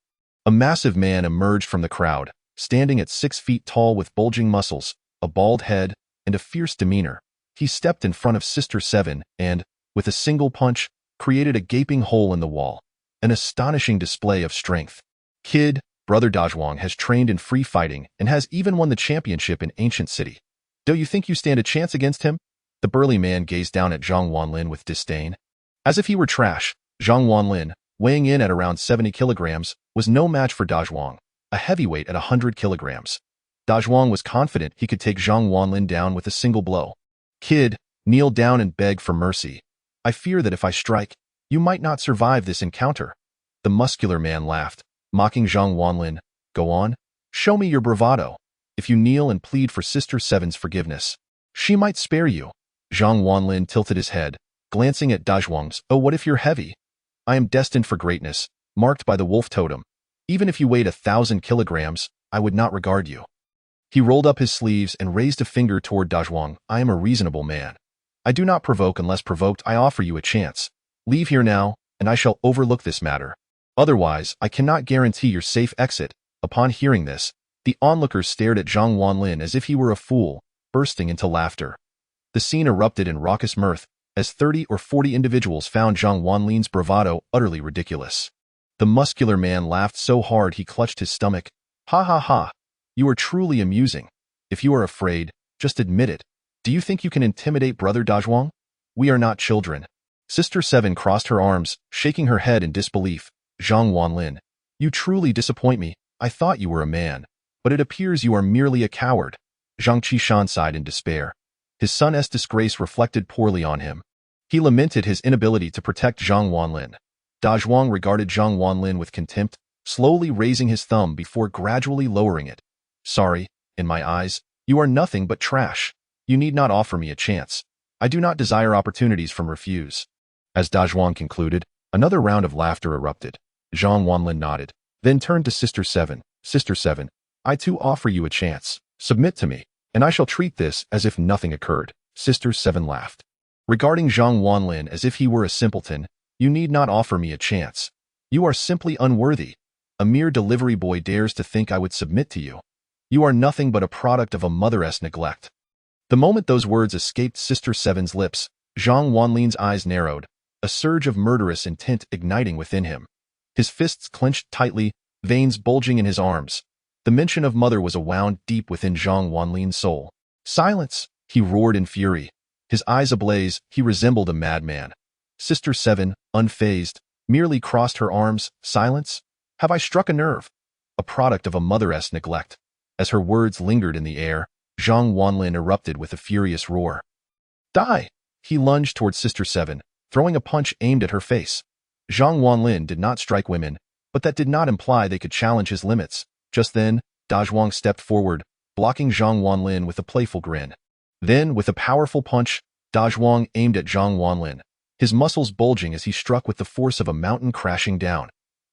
a massive man emerged from the crowd, standing at 6 feet tall with bulging muscles, a bald head, and a fierce demeanor. He stepped in front of Sister Seven and, with a single punch, created a gaping hole in the wall. An astonishing display of strength. Kid, Brother Dazhuang has trained in free fighting and has even won the championship in Ancient City. Do you think you stand a chance against him? The burly man gazed down at Zhang Wanlin with disdain. As if he were trash, Zhang Wanlin, weighing in at around 70 kilograms, was no match for Dazhuang, a heavyweight at 100 kilograms. Dazhuang was confident he could take Zhang Wanlin down with a single blow. Kid, kneel down and beg for mercy. I fear that if I strike, you might not survive this encounter. The muscular man laughed, mocking Zhang Wanlin. Go on, show me your bravado. If you kneel and plead for Sister Seven's forgiveness, she might spare you. Zhang Wanlin tilted his head, glancing at Dazhuang's. Oh, what if you're heavy? I am destined for greatness, marked by the wolf totem. Even if you weighed 1,000 kilograms, I would not regard you. He rolled up his sleeves and raised a finger toward Dazhuang. I am a reasonable man. I do not provoke unless provoked. I offer you a chance. Leave here now, and I shall overlook this matter. Otherwise, I cannot guarantee your safe exit. Upon hearing this, the onlookers stared at Zhang Wanlin as if he were a fool, bursting into laughter. The scene erupted in raucous mirth, as 30 or 40 individuals found Zhang Wanlin's bravado utterly ridiculous. The muscular man laughed so hard he clutched his stomach. Ha ha ha! You are truly amusing. If you are afraid, just admit it. Do you think you can intimidate Brother Dazhuang? We are not children. Sister Seven crossed her arms, shaking her head in disbelief. Zhang Wanlin, you truly disappoint me. I thought you were a man, but it appears you are merely a coward. Zhang Qishan sighed in despair. His son's disgrace reflected poorly on him. He lamented his inability to protect Zhang Wanlin. Dazhuang regarded Zhang Wanlin with contempt, slowly raising his thumb before gradually lowering it. Sorry, in my eyes, you are nothing but trash. You need not offer me a chance. I do not desire opportunities from refuse. As Dazhuang concluded, another round of laughter erupted. Zhang Wanlin nodded, then turned to Sister Seven. Sister Seven, I too offer you a chance. Submit to me, and I shall treat this as if nothing occurred. Sister Seven laughed. Regarding Zhang Wanlin as if he were a simpleton, you need not offer me a chance. You are simply unworthy. A mere delivery boy dares to think I would submit to you. You are nothing but a product of a mother's neglect. The moment those words escaped Sister Seven's lips, Zhang Wanlin's eyes narrowed, a surge of murderous intent igniting within him. His fists clenched tightly, veins bulging in his arms. The mention of mother was wound deep within Zhang Wanlin's soul. Silence! He roared in fury. His eyes ablaze, he resembled a madman. Sister Seven, unfazed, merely crossed her arms. Silence? Have I struck a nerve? A product of a mother's neglect. As her words lingered in the air, Zhang Wanlin erupted with a furious roar. Die! He lunged toward Sister Seven, throwing a punch aimed at her face. Zhang Wanlin did not strike women, but that did not imply they could challenge his limits. Just then, Dazhuang stepped forward, blocking Zhang Wanlin with a playful grin. Then, with a powerful punch, Dazhuang aimed at Zhang Wanlin, his muscles bulging as he struck with the force of a mountain crashing down.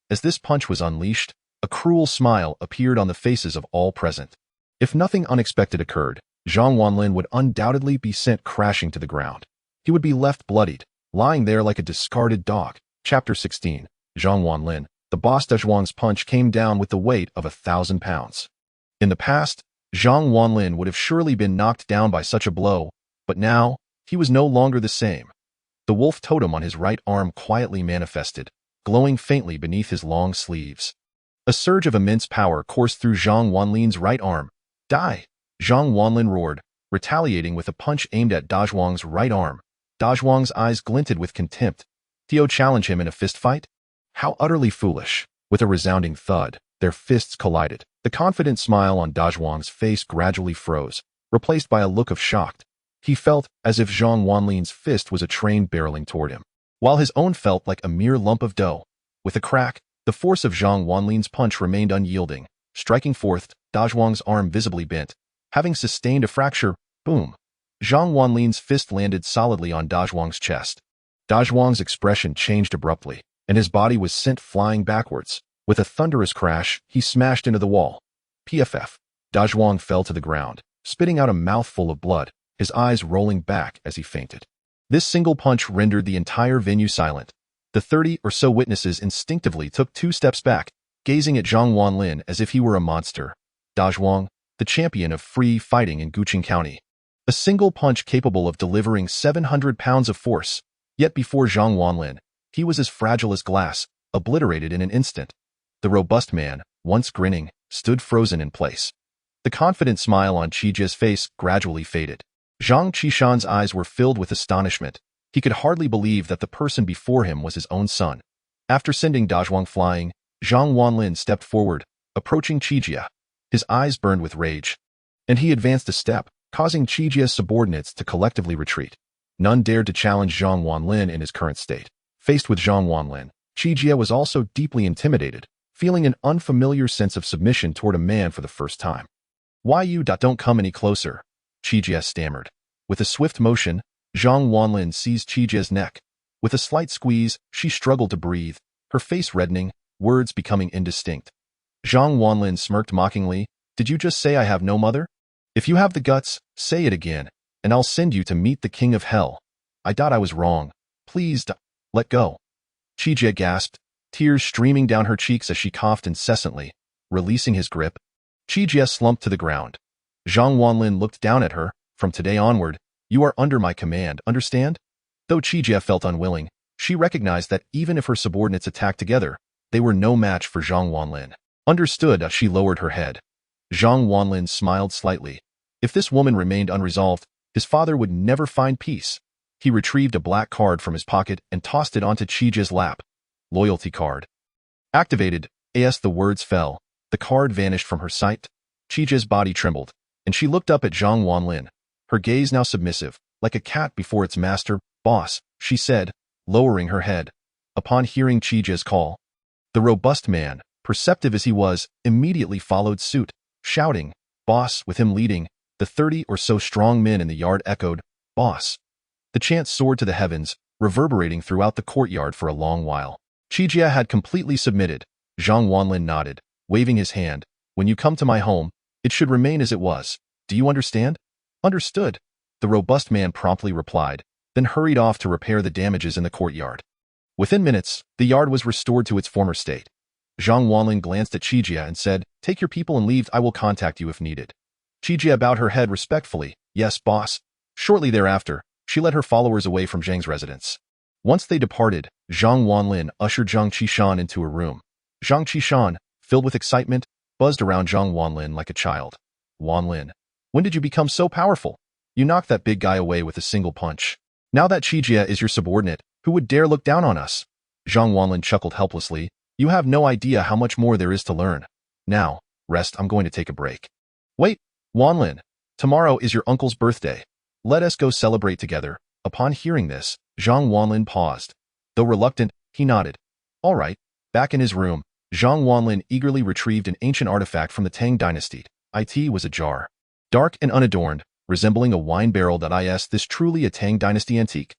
As this punch was unleashed, a cruel smile appeared on the faces of all present. If nothing unexpected occurred, Zhang Wanlin would undoubtedly be sent crashing to the ground. He would be left bloodied, lying there like a discarded dog. Chapter 16. Zhang Wanlin. The boss Dazhuang's punch came down with the weight of 1,000 pounds. In the past, Zhang Wanlin would have surely been knocked down by such a blow, but now, he was no longer the same. The wolf totem on his right arm quietly manifested, glowing faintly beneath his long sleeves. A surge of immense power coursed through Zhang Wanlin's right arm. Die! Zhang Wanlin roared, retaliating with a punch aimed at Dazhuang's right arm. Dazhuang's eyes glinted with contempt. Theo challenge him in a fist fight? How utterly foolish. With a resounding thud, their fists collided. The confident smile on Dazhuang's face gradually froze, replaced by a look of shock. He felt as if Zhang Wanlin's fist was a train barreling toward him. while his own felt like a mere lump of dough. With a crack, the force of Zhang Wanlin's punch remained unyielding, striking forth, Dazhuang's arm visibly bent. Having sustained a fracture, boom! Zhang Wanlin's fist landed solidly on Dazhuang's chest. Dazhuang's expression changed abruptly, and his body was sent flying backwards. With a thunderous crash, he smashed into the wall. PFF. Dazhuang fell to the ground, spitting out a mouthful of blood, his eyes rolling back as he fainted. This single punch rendered the entire venue silent. The 30 or so witnesses instinctively took 2 steps back, gazing at Zhang Wanlin as if he were a monster. Dazhuang, the champion of free fighting in Guqing County. A single punch capable of delivering 700 pounds of force. Yet before Zhang Wanlin, he was as fragile as glass, obliterated in an instant. The robust man, once grinning, stood frozen in place. The confident smile on Qijia's face gradually faded. Zhang Qishan's eyes were filled with astonishment. He could hardly believe that the person before him was his own son. After sending Dazhuang flying, Zhang Wanlin stepped forward, approaching Qijia. His eyes burned with rage. And he advanced a step, causing Qijia's subordinates to collectively retreat. None dared to challenge Zhang Wanlin in his current state. Faced with Zhang Wanlin, Qijia was also deeply intimidated, feeling an unfamiliar sense of submission toward a man for the first time. "Why you don't come any closer?" Qijia stammered. With a swift motion, Zhang Wanlin seized Qijia's neck. With a slight squeeze, she struggled to breathe, her face reddening, words becoming indistinct. Zhang Wanlin smirked mockingly. "Did you just say I have no mother? If you have the guts, say it again, and I'll send you to meet the king of hell. I was wrong. Please let go." Qijia gasped, tears streaming down her cheeks as she coughed incessantly. Releasing his grip, Qijia slumped to the ground. Zhang Wanlin looked down at her. "From today onward, you are under my command, understand?" Though Qijia felt unwilling, she recognized that even if her subordinates attacked together, they were no match for Zhang Wanlin. "Understood," she lowered her head. Zhang Wanlin smiled slightly. If this woman remained unresolved, his father would never find peace. He retrieved a black card from his pocket and tossed it onto Qijia's lap. Loyalty card. Activated. As the words fell, the card vanished from her sight. Qijia's body trembled, and she looked up at Zhang Wanlin, her gaze now submissive, like a cat before its master. "Boss," she said, lowering her head. Upon hearing Qijia's call, the robust man, perceptive as he was, immediately followed suit, shouting, "Boss," with him leading. The 30 or so strong men in the yard echoed, "Boss." The chant soared to the heavens, reverberating throughout the courtyard for a long while. Qijia had completely submitted. Zhang Wanlin nodded, waving his hand. "When you come to my home, it should remain as it was. Do you understand?" "Understood," the robust man promptly replied, then hurried off to repair the damages in the courtyard. Within minutes, the yard was restored to its former state. Zhang Wanlin glanced at Qijia and said, "Take your people and leave. I will contact you if needed." Qijia bowed her head respectfully. "Yes, boss." Shortly thereafter, she led her followers away from Zhang's residence. Once they departed, Zhang Wanlin ushered Zhang Qishan into her room. Zhang Qishan, filled with excitement, buzzed around Zhang Wanlin like a child. "Wanlin, when did you become so powerful? You knocked that big guy away with a single punch. Now that Qijia is your subordinate, who would dare look down on us?" Zhang Wanlin chuckled helplessly. "You have no idea how much more there is to learn. Now, rest. I'm going to take a break." "Wait, Wanlin, tomorrow is your uncle's birthday. Let us go celebrate together." Upon hearing this, Zhang Wanlin paused. Though reluctant, he nodded. "All right." Back in his room, Zhang Wanlin eagerly retrieved an ancient artifact from the Tang dynasty. It was a jar. Dark and unadorned, resembling a wine barrel. This truly a Tang dynasty antique?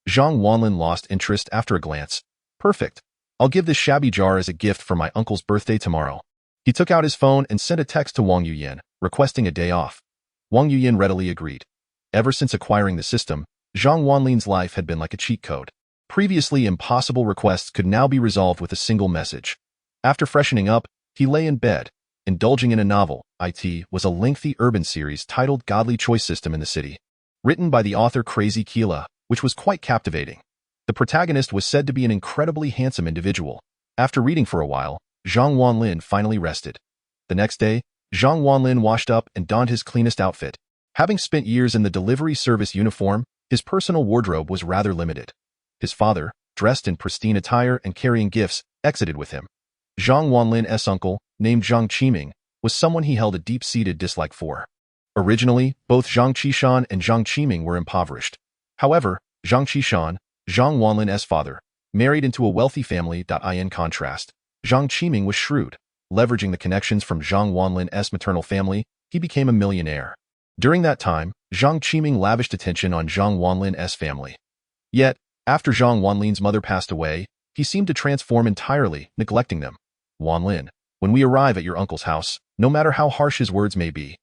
Zhang Wanlin lost interest after a glance. "Perfect. I'll give this shabby jar as a gift for my uncle's birthday tomorrow." He took out his phone and sent a text to Wang Yuyan, requesting a day off. Wang Yuyan readily agreed. Ever since acquiring the system, Zhang Wanlin's life had been like a cheat code. Previously impossible requests could now be resolved with a single message. After freshening up, he lay in bed, indulging in a novel. It was a lengthy urban series titled Godly Choice System in the City, written by the author Crazy Keela, which was quite captivating. The protagonist was said to be an incredibly handsome individual. After reading for a while, Zhang Wanlin finally rested. The next day, Zhang Wanlin washed up and donned his cleanest outfit. Having spent years in the delivery service uniform, his personal wardrobe was rather limited. His father, dressed in pristine attire and carrying gifts, exited with him. Zhang Wanlin's uncle, named Zhang Qiming, was someone he held a deep-seated dislike for. Originally, both Zhang Qishan and Zhang Qiming were impoverished. However, Zhang Qishan, Zhang Wanlin's father, married into a wealthy family. In contrast, Zhang Qiming was shrewd. Leveraging the connections from Zhang Wanlin's maternal family, he became a millionaire. During that time, Zhang Qiming lavished attention on Zhang Wanlin's family. Yet, after Zhang Wanlin's mother passed away, he seemed to transform entirely, neglecting them. Wanlin, when we arrive at your uncle's house, no matter how harsh his words may be,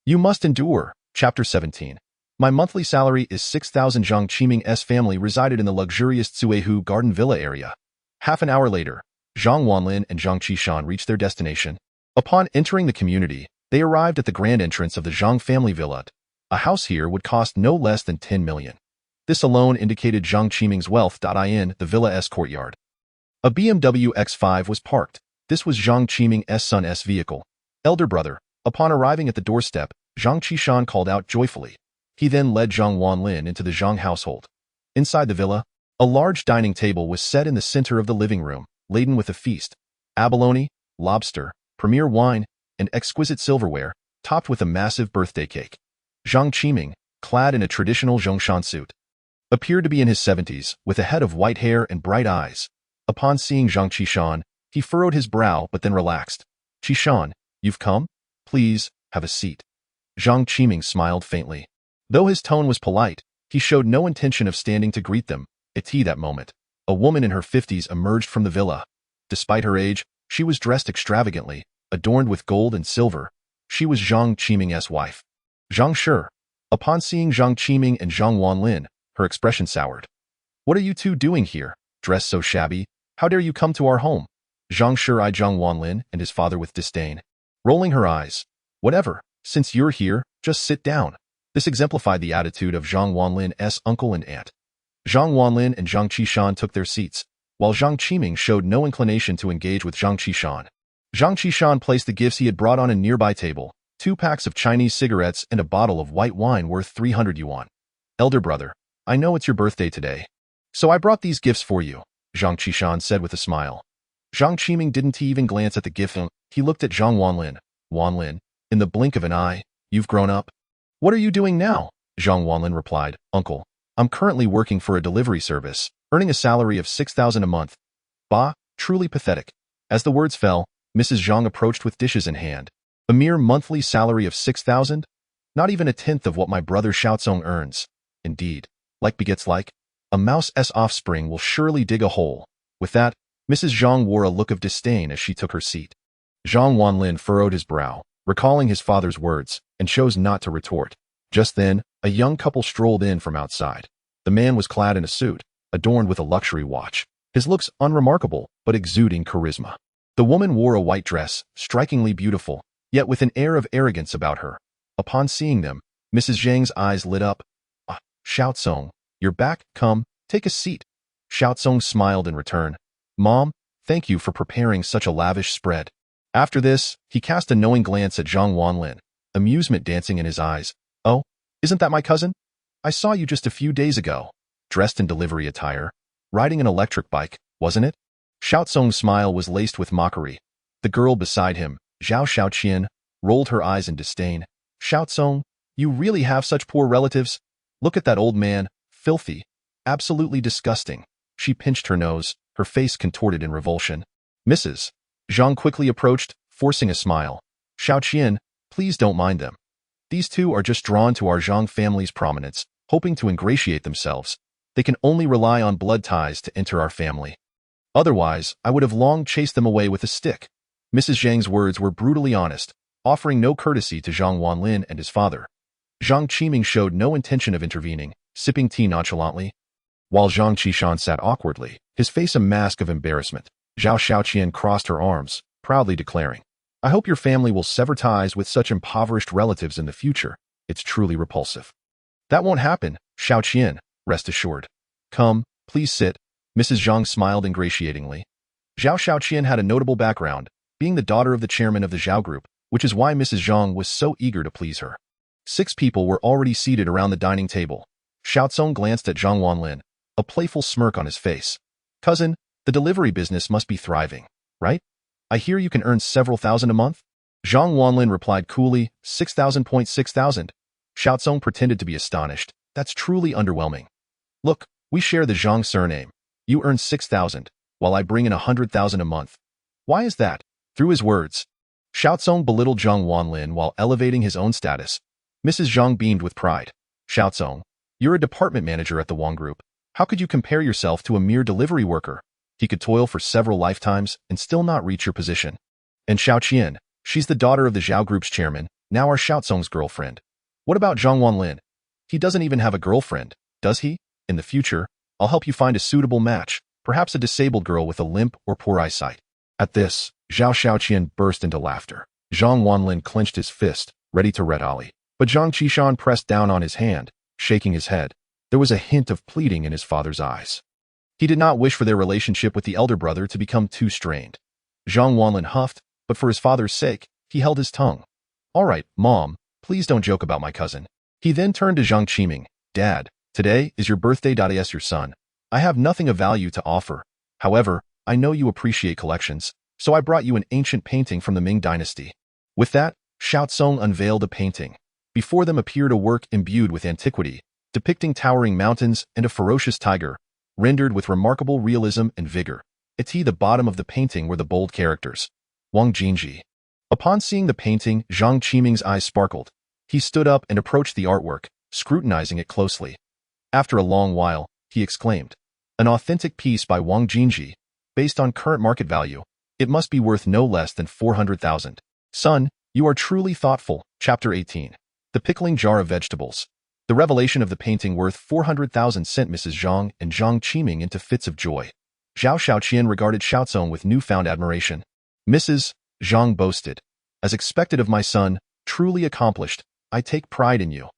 you must endure. Chapter 17. My monthly salary is 6,000. Zhang Qiming's family resided in the luxurious Tsuehu Garden Villa area. Half an hour later, Zhang Wanlin and Zhang Qishan reached their destination. Upon entering the community, they arrived at the grand entrance of the Zhang family villa. A house here would cost no less than 10 million. This alone indicated Zhang Qiming's wealth. In the villa's courtyard, a BMW X5 was parked. This was Zhang Qiming's son's vehicle. Elder brother. Upon arriving at the doorstep, Zhang Qishan called out joyfully. He then led Zhang Wanlin into the Zhang household. Inside the villa, a large dining table was set in the center of the living room, laden with a feast. Abalone, lobster, premier wine, and exquisite silverware, topped with a massive birthday cake. Zhang Qiming, clad in a traditional Zhongshan suit, appeared to be in his 70s, with a head of white hair and bright eyes. Upon seeing Zhang Qishan, he furrowed his brow but then relaxed. Qishan, you've come? Please, have a seat. Zhang Qiming smiled faintly. Though his tone was polite, he showed no intention of standing to greet them. At that moment, a woman in her 50s emerged from the villa. Despite her age, she was dressed extravagantly, adorned with gold and silver. She was Zhang Qiming's wife, Zhang Shi. Upon seeing Zhang Qiming and Zhang Wanlin, her expression soured. What are you two doing here, dressed so shabby? How dare you come to our home? Zhang Shi eyed Zhang Wanlin and his father with disdain, rolling her eyes. Whatever, since you're here, just sit down. This exemplified the attitude of Zhang Wanlin's uncle and aunt. Zhang Wanlin and Zhang Qishan took their seats, while Zhang Qiming showed no inclination to engage with Zhang Qishan. Zhang Qishan placed the gifts he had brought on a nearby table, 2 packs of Chinese cigarettes and a bottle of white wine worth 300 yuan. Elder brother, I know it's your birthday today, so I brought these gifts for you, Zhang Qishan said with a smile. Zhang Qiming didn't even glance at the gift. He looked at Zhang Wanlin. Wanlin, in the blink of an eye, you've grown up. What are you doing now? Zhang Wanlin replied, Uncle, I'm currently working for a delivery service, earning a salary of 6,000 a month. Bah, truly pathetic. As the words fell, Mrs. Zhang approached with dishes in hand. A mere monthly salary of 6,000? Not even a tenth of what my brother Xiaozong earns. Indeed, like begets like, a mouse's offspring will surely dig a hole. With that, Mrs. Zhang wore a look of disdain as she took her seat. Zhang Wanlin furrowed his brow, recalling his father's words, and chose not to retort. Just then, a young couple strolled in from outside. The man was clad in a suit, adorned with a luxury watch, his looks unremarkable but exuding charisma. The woman wore a white dress, strikingly beautiful, yet with an air of arrogance about her. Upon seeing them, Mrs. Zhang's eyes lit up. Ah, Xiaozong, you're back, come, take a seat. Xiaozong smiled in return. Mom, thank you for preparing such a lavish spread. After this, he cast a knowing glance at Zhang Wanlin, amusement dancing in his eyes. Oh, isn't that my cousin? I saw you just a few days ago, dressed in delivery attire, riding an electric bike, wasn't it? Xiaozong's smile was laced with mockery. The girl beside him, Zhao Xiaoqian, rolled her eyes in disdain. Xiaozong, you really have such poor relatives? Look at that old man, filthy, absolutely disgusting. She pinched her nose, her face contorted in revulsion. Mrs. Zhang quickly approached, forcing a smile. Xiaoqian, please don't mind them. These two are just drawn to our Zhang family's prominence, hoping to ingratiate themselves. They can only rely on blood ties to enter our family. Otherwise, I would have long chased them away with a stick. Mrs. Zhang's words were brutally honest, offering no courtesy to Zhang Wanlin and his father. Zhang Qiming showed no intention of intervening, sipping tea nonchalantly, while Zhang Qishan sat awkwardly, his face a mask of embarrassment. Zhao Xiaoqian crossed her arms, proudly declaring, I hope your family will sever ties with such impoverished relatives in the future. It's truly repulsive. That won't happen, Xiaoqian, rest assured. Come, please sit. Mrs. Zhang smiled ingratiatingly. Zhao Xiaoqian had a notable background, being the daughter of the chairman of the Zhao Group, which is why Mrs. Zhang was so eager to please her. 6 people were already seated around the dining table. Xiaozong glanced at Zhang Wanlin, a playful smirk on his face. Cousin, the delivery business must be thriving, right? I hear you can earn several thousand a month? Zhang Wanlin replied coolly, 6,000. Xiaozong pretended to be astonished. That's truly underwhelming. Look, We share the Zhang surname. You earn 6,000, while I bring in 100,000 a month. Why is that? Through his words, Xiaozong belittled Zhang Wanlin while elevating his own status. Mrs. Zhang beamed with pride. Xiaozong, you're a department manager at the Wang Group. How could you compare yourself to a mere delivery worker? He could toil for several lifetimes and still not reach your position. And Xiao Qian, she's the daughter of the Zhao Group's chairman, now our Xiaozong's girlfriend. What about Zhang Wanlin? He doesn't even have a girlfriend, does he? In the future, I'll help you find a suitable match, perhaps a disabled girl with a limp or poor eyesight. At this, Zhao Xiaoqian burst into laughter. Zhang Wanlin clenched his fist, ready to red Ali. But Zhang Qishan pressed down on his hand, shaking his head. There was a hint of pleading in his father's eyes. He did not wish for their relationship with the elder brother to become too strained. Zhang Wanlin huffed, but for his father's sake, he held his tongue. All right, Mom, please don't joke about my cousin. He then turned to Zhang Qiming. Dad, today is your birthday. As your son, I have nothing of value to offer. However, I know you appreciate collections, so I brought you an ancient painting from the Ming Dynasty. With that, Xiaozong unveiled a painting. Before them appeared a work imbued with antiquity, depicting towering mountains and a ferocious tiger, rendered with remarkable realism and vigor. At the bottom of the painting were the bold characters. Wang Jinji. Upon seeing the painting, Zhang Qiming's eyes sparkled. He stood up and approached the artwork, scrutinizing it closely. After a long while, he exclaimed, an authentic piece by Wang Jinji. Based on current market value, it must be worth no less than 400,000. Son, you are truly thoughtful. Chapter 18. The Pickling Jar of Vegetables. The revelation of the painting worth 400,000 sent Mrs. Zhang and Zhang Qiming into fits of joy. Zhao Xiaoqian regarded Xiaozong with newfound admiration. Mrs. Zhang boasted, as expected of my son, truly accomplished, I take pride in you.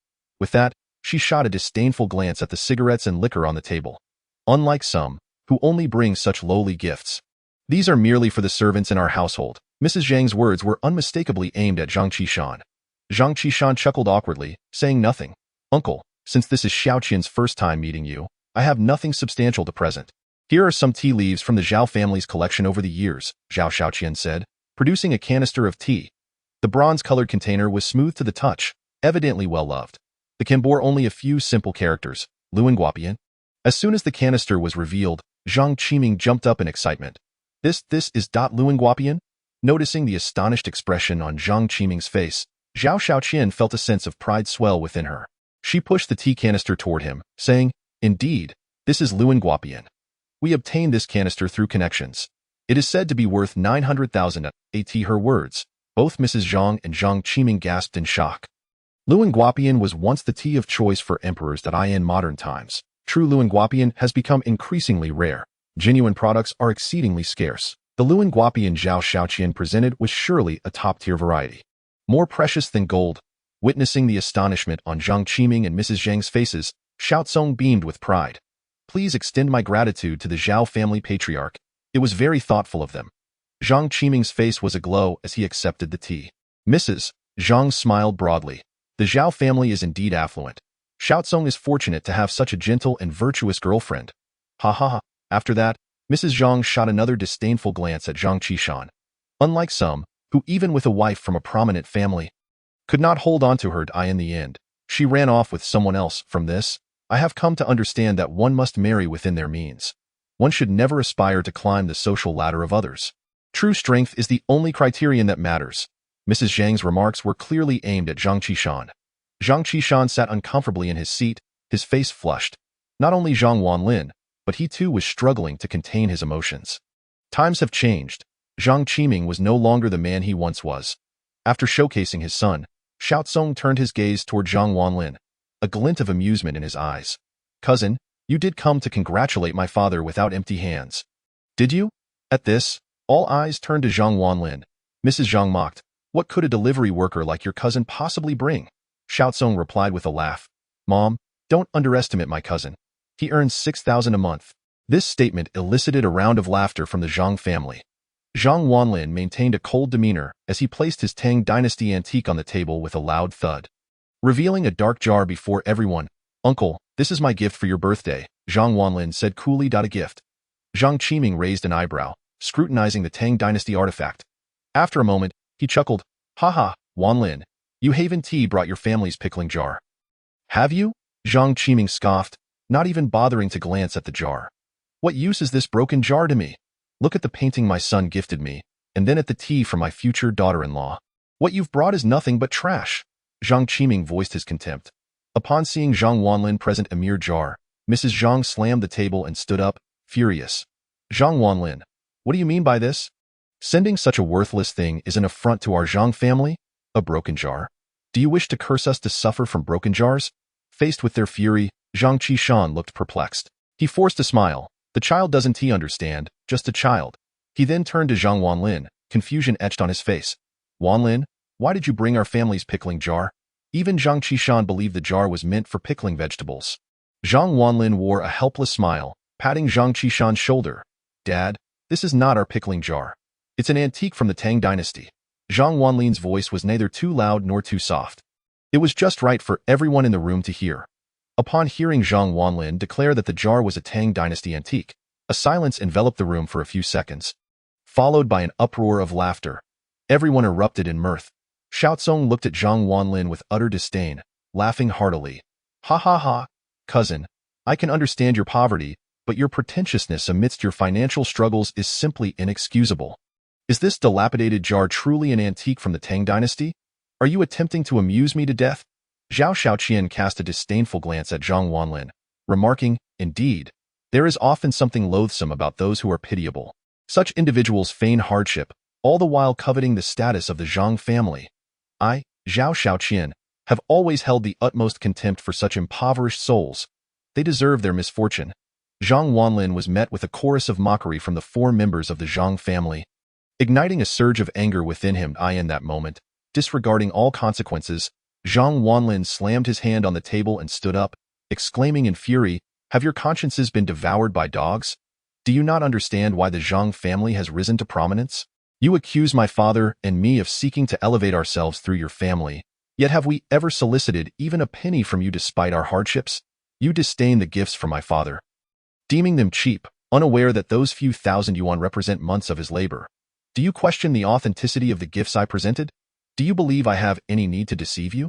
With that, she shot a disdainful glance at the cigarettes and liquor on the table. Unlike some, who only bring such lowly gifts. These are merely for the servants in our household. Mrs. Zhang's words were unmistakably aimed at Zhang Qishan. Zhang Qishan chuckled awkwardly, saying nothing. Uncle, since this is Xiaoqian's first time meeting you, I have nothing substantial to present. Here are some tea leaves from the Zhao family's collection over the years, Zhao Xiaoqian said, producing a canister of tea. The bronze-colored container was smooth to the touch, evidently well-loved. The can bore only a few simple characters, Luanguapian. As soon as the canister was revealed, Zhang Qiming jumped up in excitement. This is Luanguapian? Noticing the astonished expression on Zhang Qiming's face, Zhao Xiaoqian felt a sense of pride swell within her. She pushed the tea canister toward him, saying, indeed, this is Luanguapian. We obtained this canister through connections. It is said to be worth 900,000. At her words, both Mrs. Zhang and Zhang Qiming gasped in shock. Luanguapian was once the tea of choice for emperors in modern times. True Luanguapian has become increasingly rare. Genuine products are exceedingly scarce. The Luanguapian Zhao Xiaoqian presented was surely a top-tier variety. More precious than gold. Witnessing the astonishment on Zhang Qiming and Mrs. Zhang's faces, Xiaozong beamed with pride. Please extend my gratitude to the Zhao family patriarch. It was very thoughtful of them. Zhang Qiming's face was aglow as he accepted the tea. Mrs. Zhang smiled broadly. The Zhao family is indeed affluent. Xiaozong is fortunate to have such a gentle and virtuous girlfriend. Ha ha ha. After that, Mrs. Zhang shot another disdainful glance at Zhang Qishan. Unlike some, who even with a wife from a prominent family, could not hold on to her in the end, she ran off with someone else. From this, I have come to understand that one must marry within their means. One should never aspire to climb the social ladder of others. True strength is the only criterion that matters. Mrs. Zhang's remarks were clearly aimed at Zhang Qishan. Zhang Qishan sat uncomfortably in his seat, his face flushed. Not only Zhang Wanlin, but he too was struggling to contain his emotions. Times have changed. Zhang Qiming was no longer the man he once was. After showcasing his son, Xiaozong turned his gaze toward Zhang Wanlin, a glint of amusement in his eyes. Cousin, you did come to congratulate my father without empty hands. Did you? At this, all eyes turned to Zhang Wanlin. Mrs. Zhang mocked. What could a delivery worker like your cousin possibly bring? Xiaozong replied with a laugh. Mom, don't underestimate my cousin. He earns 6,000 a month. This statement elicited a round of laughter from the Zhang family. Zhang Wanlin maintained a cold demeanor as he placed his Tang Dynasty antique on the table with a loud thud. Revealing a dark jar before everyone, Uncle, this is my gift for your birthday, Zhang Wanlin said coolly. A gift. Zhang Qiming raised an eyebrow, scrutinizing the Tang Dynasty artifact. After a moment, he chuckled. Haha, Wanlin, you Haven Tea brought your family's pickling jar. Have you? Zhang Qiming scoffed. not even bothering to glance at the jar. What use is this broken jar to me? Look at the painting my son gifted me, and then at the tea for my future daughter-in-law. What you've brought is nothing but trash. Zhang Qiming voiced his contempt. Upon seeing Zhang Wanlin present a mere jar, Mrs. Zhang slammed the table and stood up, furious. Zhang Wanlin, what do you mean by this? Sending such a worthless thing is an affront to our Zhang family? A broken jar? Do you wish to curse us to suffer from broken jars? Faced with their fury, Zhang Qishan looked perplexed. He forced a smile. The child doesn't he understand, just a child. He then turned to Zhang Wanlin, confusion etched on his face. Wanlin, why did you bring our family's pickling jar? Even Zhang Qishan believed the jar was meant for pickling vegetables. Zhang Wanlin wore a helpless smile, patting Zhang Qishan's shoulder. Dad, this is not our pickling jar. It's an antique from the Tang dynasty. Zhang Wanlin's voice was neither too loud nor too soft. It was just right for everyone in the room to hear. Upon hearing Zhang Wanlin declare that the jar was a Tang dynasty antique, a silence enveloped the room for a few seconds, followed by an uproar of laughter. Everyone erupted in mirth. Xiaozong looked at Zhang Wanlin with utter disdain, laughing heartily. Ha ha ha, cousin, I can understand your poverty, but your pretentiousness amidst your financial struggles is simply inexcusable. Is this dilapidated jar truly an antique from the Tang dynasty? Are you attempting to amuse me to death? Zhao Xiaoqian cast a disdainful glance at Zhang Wanlin, remarking, indeed, there is often something loathsome about those who are pitiable. Such individuals feign hardship, all the while coveting the status of the Zhang family. I, Zhao Xiaoqian, have always held the utmost contempt for such impoverished souls. They deserve their misfortune. Zhang Wanlin was met with a chorus of mockery from the 4 members of the Zhang family. Igniting a surge of anger within him, in that moment, disregarding all consequences, Zhang Wanlin slammed his hand on the table and stood up, exclaiming in fury, have your consciences been devoured by dogs? Do you not understand why the Zhang family has risen to prominence? You accuse my father and me of seeking to elevate ourselves through your family, yet have we ever solicited even a penny from you despite our hardships? You disdain the gifts from my father, deeming them cheap, unaware that those few thousand yuan represent months of his labor. Do you question the authenticity of the gifts I presented? Do you believe I have any need to deceive you?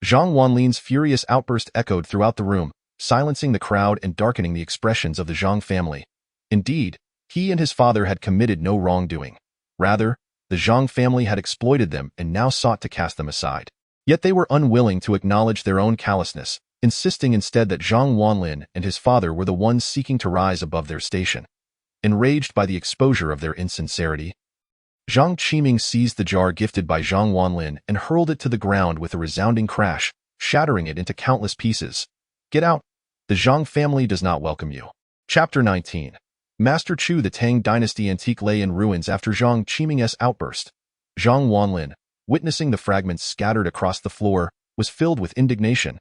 Zhang Wanlin's furious outburst echoed throughout the room, silencing the crowd and darkening the expressions of the Zhang family. Indeed, he and his father had committed no wrongdoing. Rather, the Zhang family had exploited them and now sought to cast them aside. Yet they were unwilling to acknowledge their own callousness, insisting instead that Zhang Wanlin and his father were the ones seeking to rise above their station. Enraged by the exposure of their insincerity, Zhang Qiming seized the jar gifted by Zhang Wanlin and hurled it to the ground with a resounding crash, shattering it into countless pieces. Get out! The Zhang family does not welcome you. Chapter 19. Master Chu. The Tang dynasty antique lay in ruins after Zhang Qiming's outburst. Zhang Wanlin, witnessing the fragments scattered across the floor, was filled with indignation.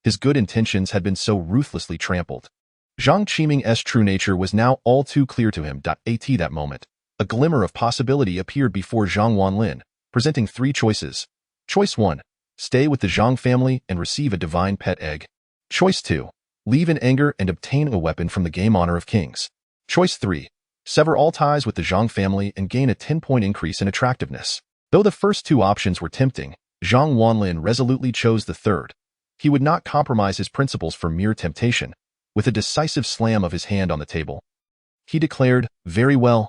His good intentions had been so ruthlessly trampled. Zhang Qiming's true nature was now all too clear to him. At that moment, a glimmer of possibility appeared before Zhang Wanlin, presenting 3 choices. Choice 1. Stay with the Zhang family and receive a divine pet egg. Choice 2. Leave in anger and obtain a weapon from the game Honor of Kings. Choice 3. Sever all ties with the Zhang family and gain a 10-point increase in attractiveness. Though the first 2 options were tempting, Zhang Wanlin resolutely chose the third. He would not compromise his principles for mere temptation. With a decisive slam of his hand on the table, he declared, very well.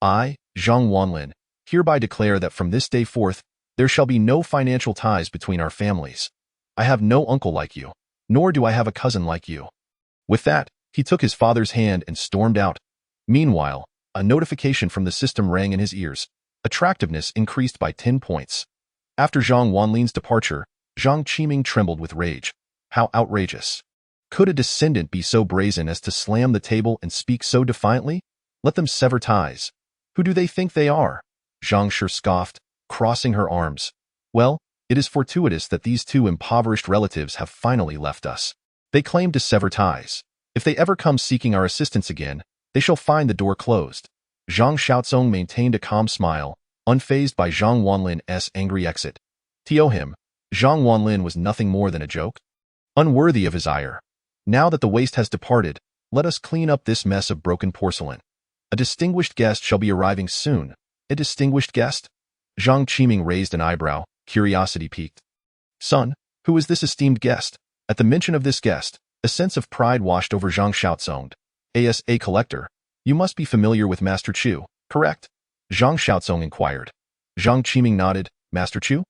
I, Zhang Wanlin, hereby declare that from this day forth, there shall be no financial ties between our families. I have no uncle like you, nor do I have a cousin like you. With that, he took his father's hand and stormed out. Meanwhile, a notification from the system rang in his ears. Attractiveness increased by 10 points. After Zhang Wanlin's departure, Zhang Qiming trembled with rage. How outrageous! Could a descendant be so brazen as to slam the table and speak so defiantly? Let them sever ties. Who do they think they are? Zhang Shi scoffed, crossing her arms. Well, it is fortuitous that these 2 impoverished relatives have finally left us. They claim to sever ties. If they ever come seeking our assistance again, they shall find the door closed. Zhang Xiaozong maintained a calm smile, unfazed by Zhang Wanlin's angry exit. To him, Zhang Wanlin was nothing more than a joke, unworthy of his ire. Now that the waste has departed, let us clean up this mess of broken porcelain. A distinguished guest shall be arriving soon. A distinguished guest? Zhang Qiming raised an eyebrow, curiosity piqued. Son, who is this esteemed guest? At the mention of this guest, A sense of pride washed over Zhang Xiaozong. As a collector, you must be familiar with Master Chu, correct? Zhang Xiaozong inquired. Zhang Qiming nodded. Master Chu?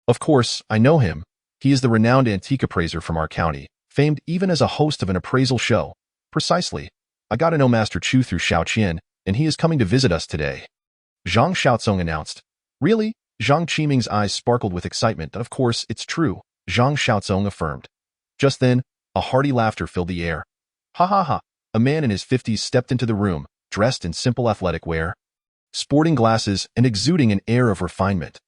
Of course, I know him. He is the renowned antique appraiser from our county, famed even as a host of an appraisal show. Precisely. I got to know Master Chu through Xiaoqian, and he is coming to visit us today. Zhang Xiaozong announced. Really? Zhang Qiming's eyes sparkled with excitement. Of course, it's true, Zhang Xiaozong affirmed. Just then, a hearty laughter filled the air. Ha ha ha. A man in his 50s stepped into the room, dressed in simple athletic wear, sporting glasses and exuding an air of refinement.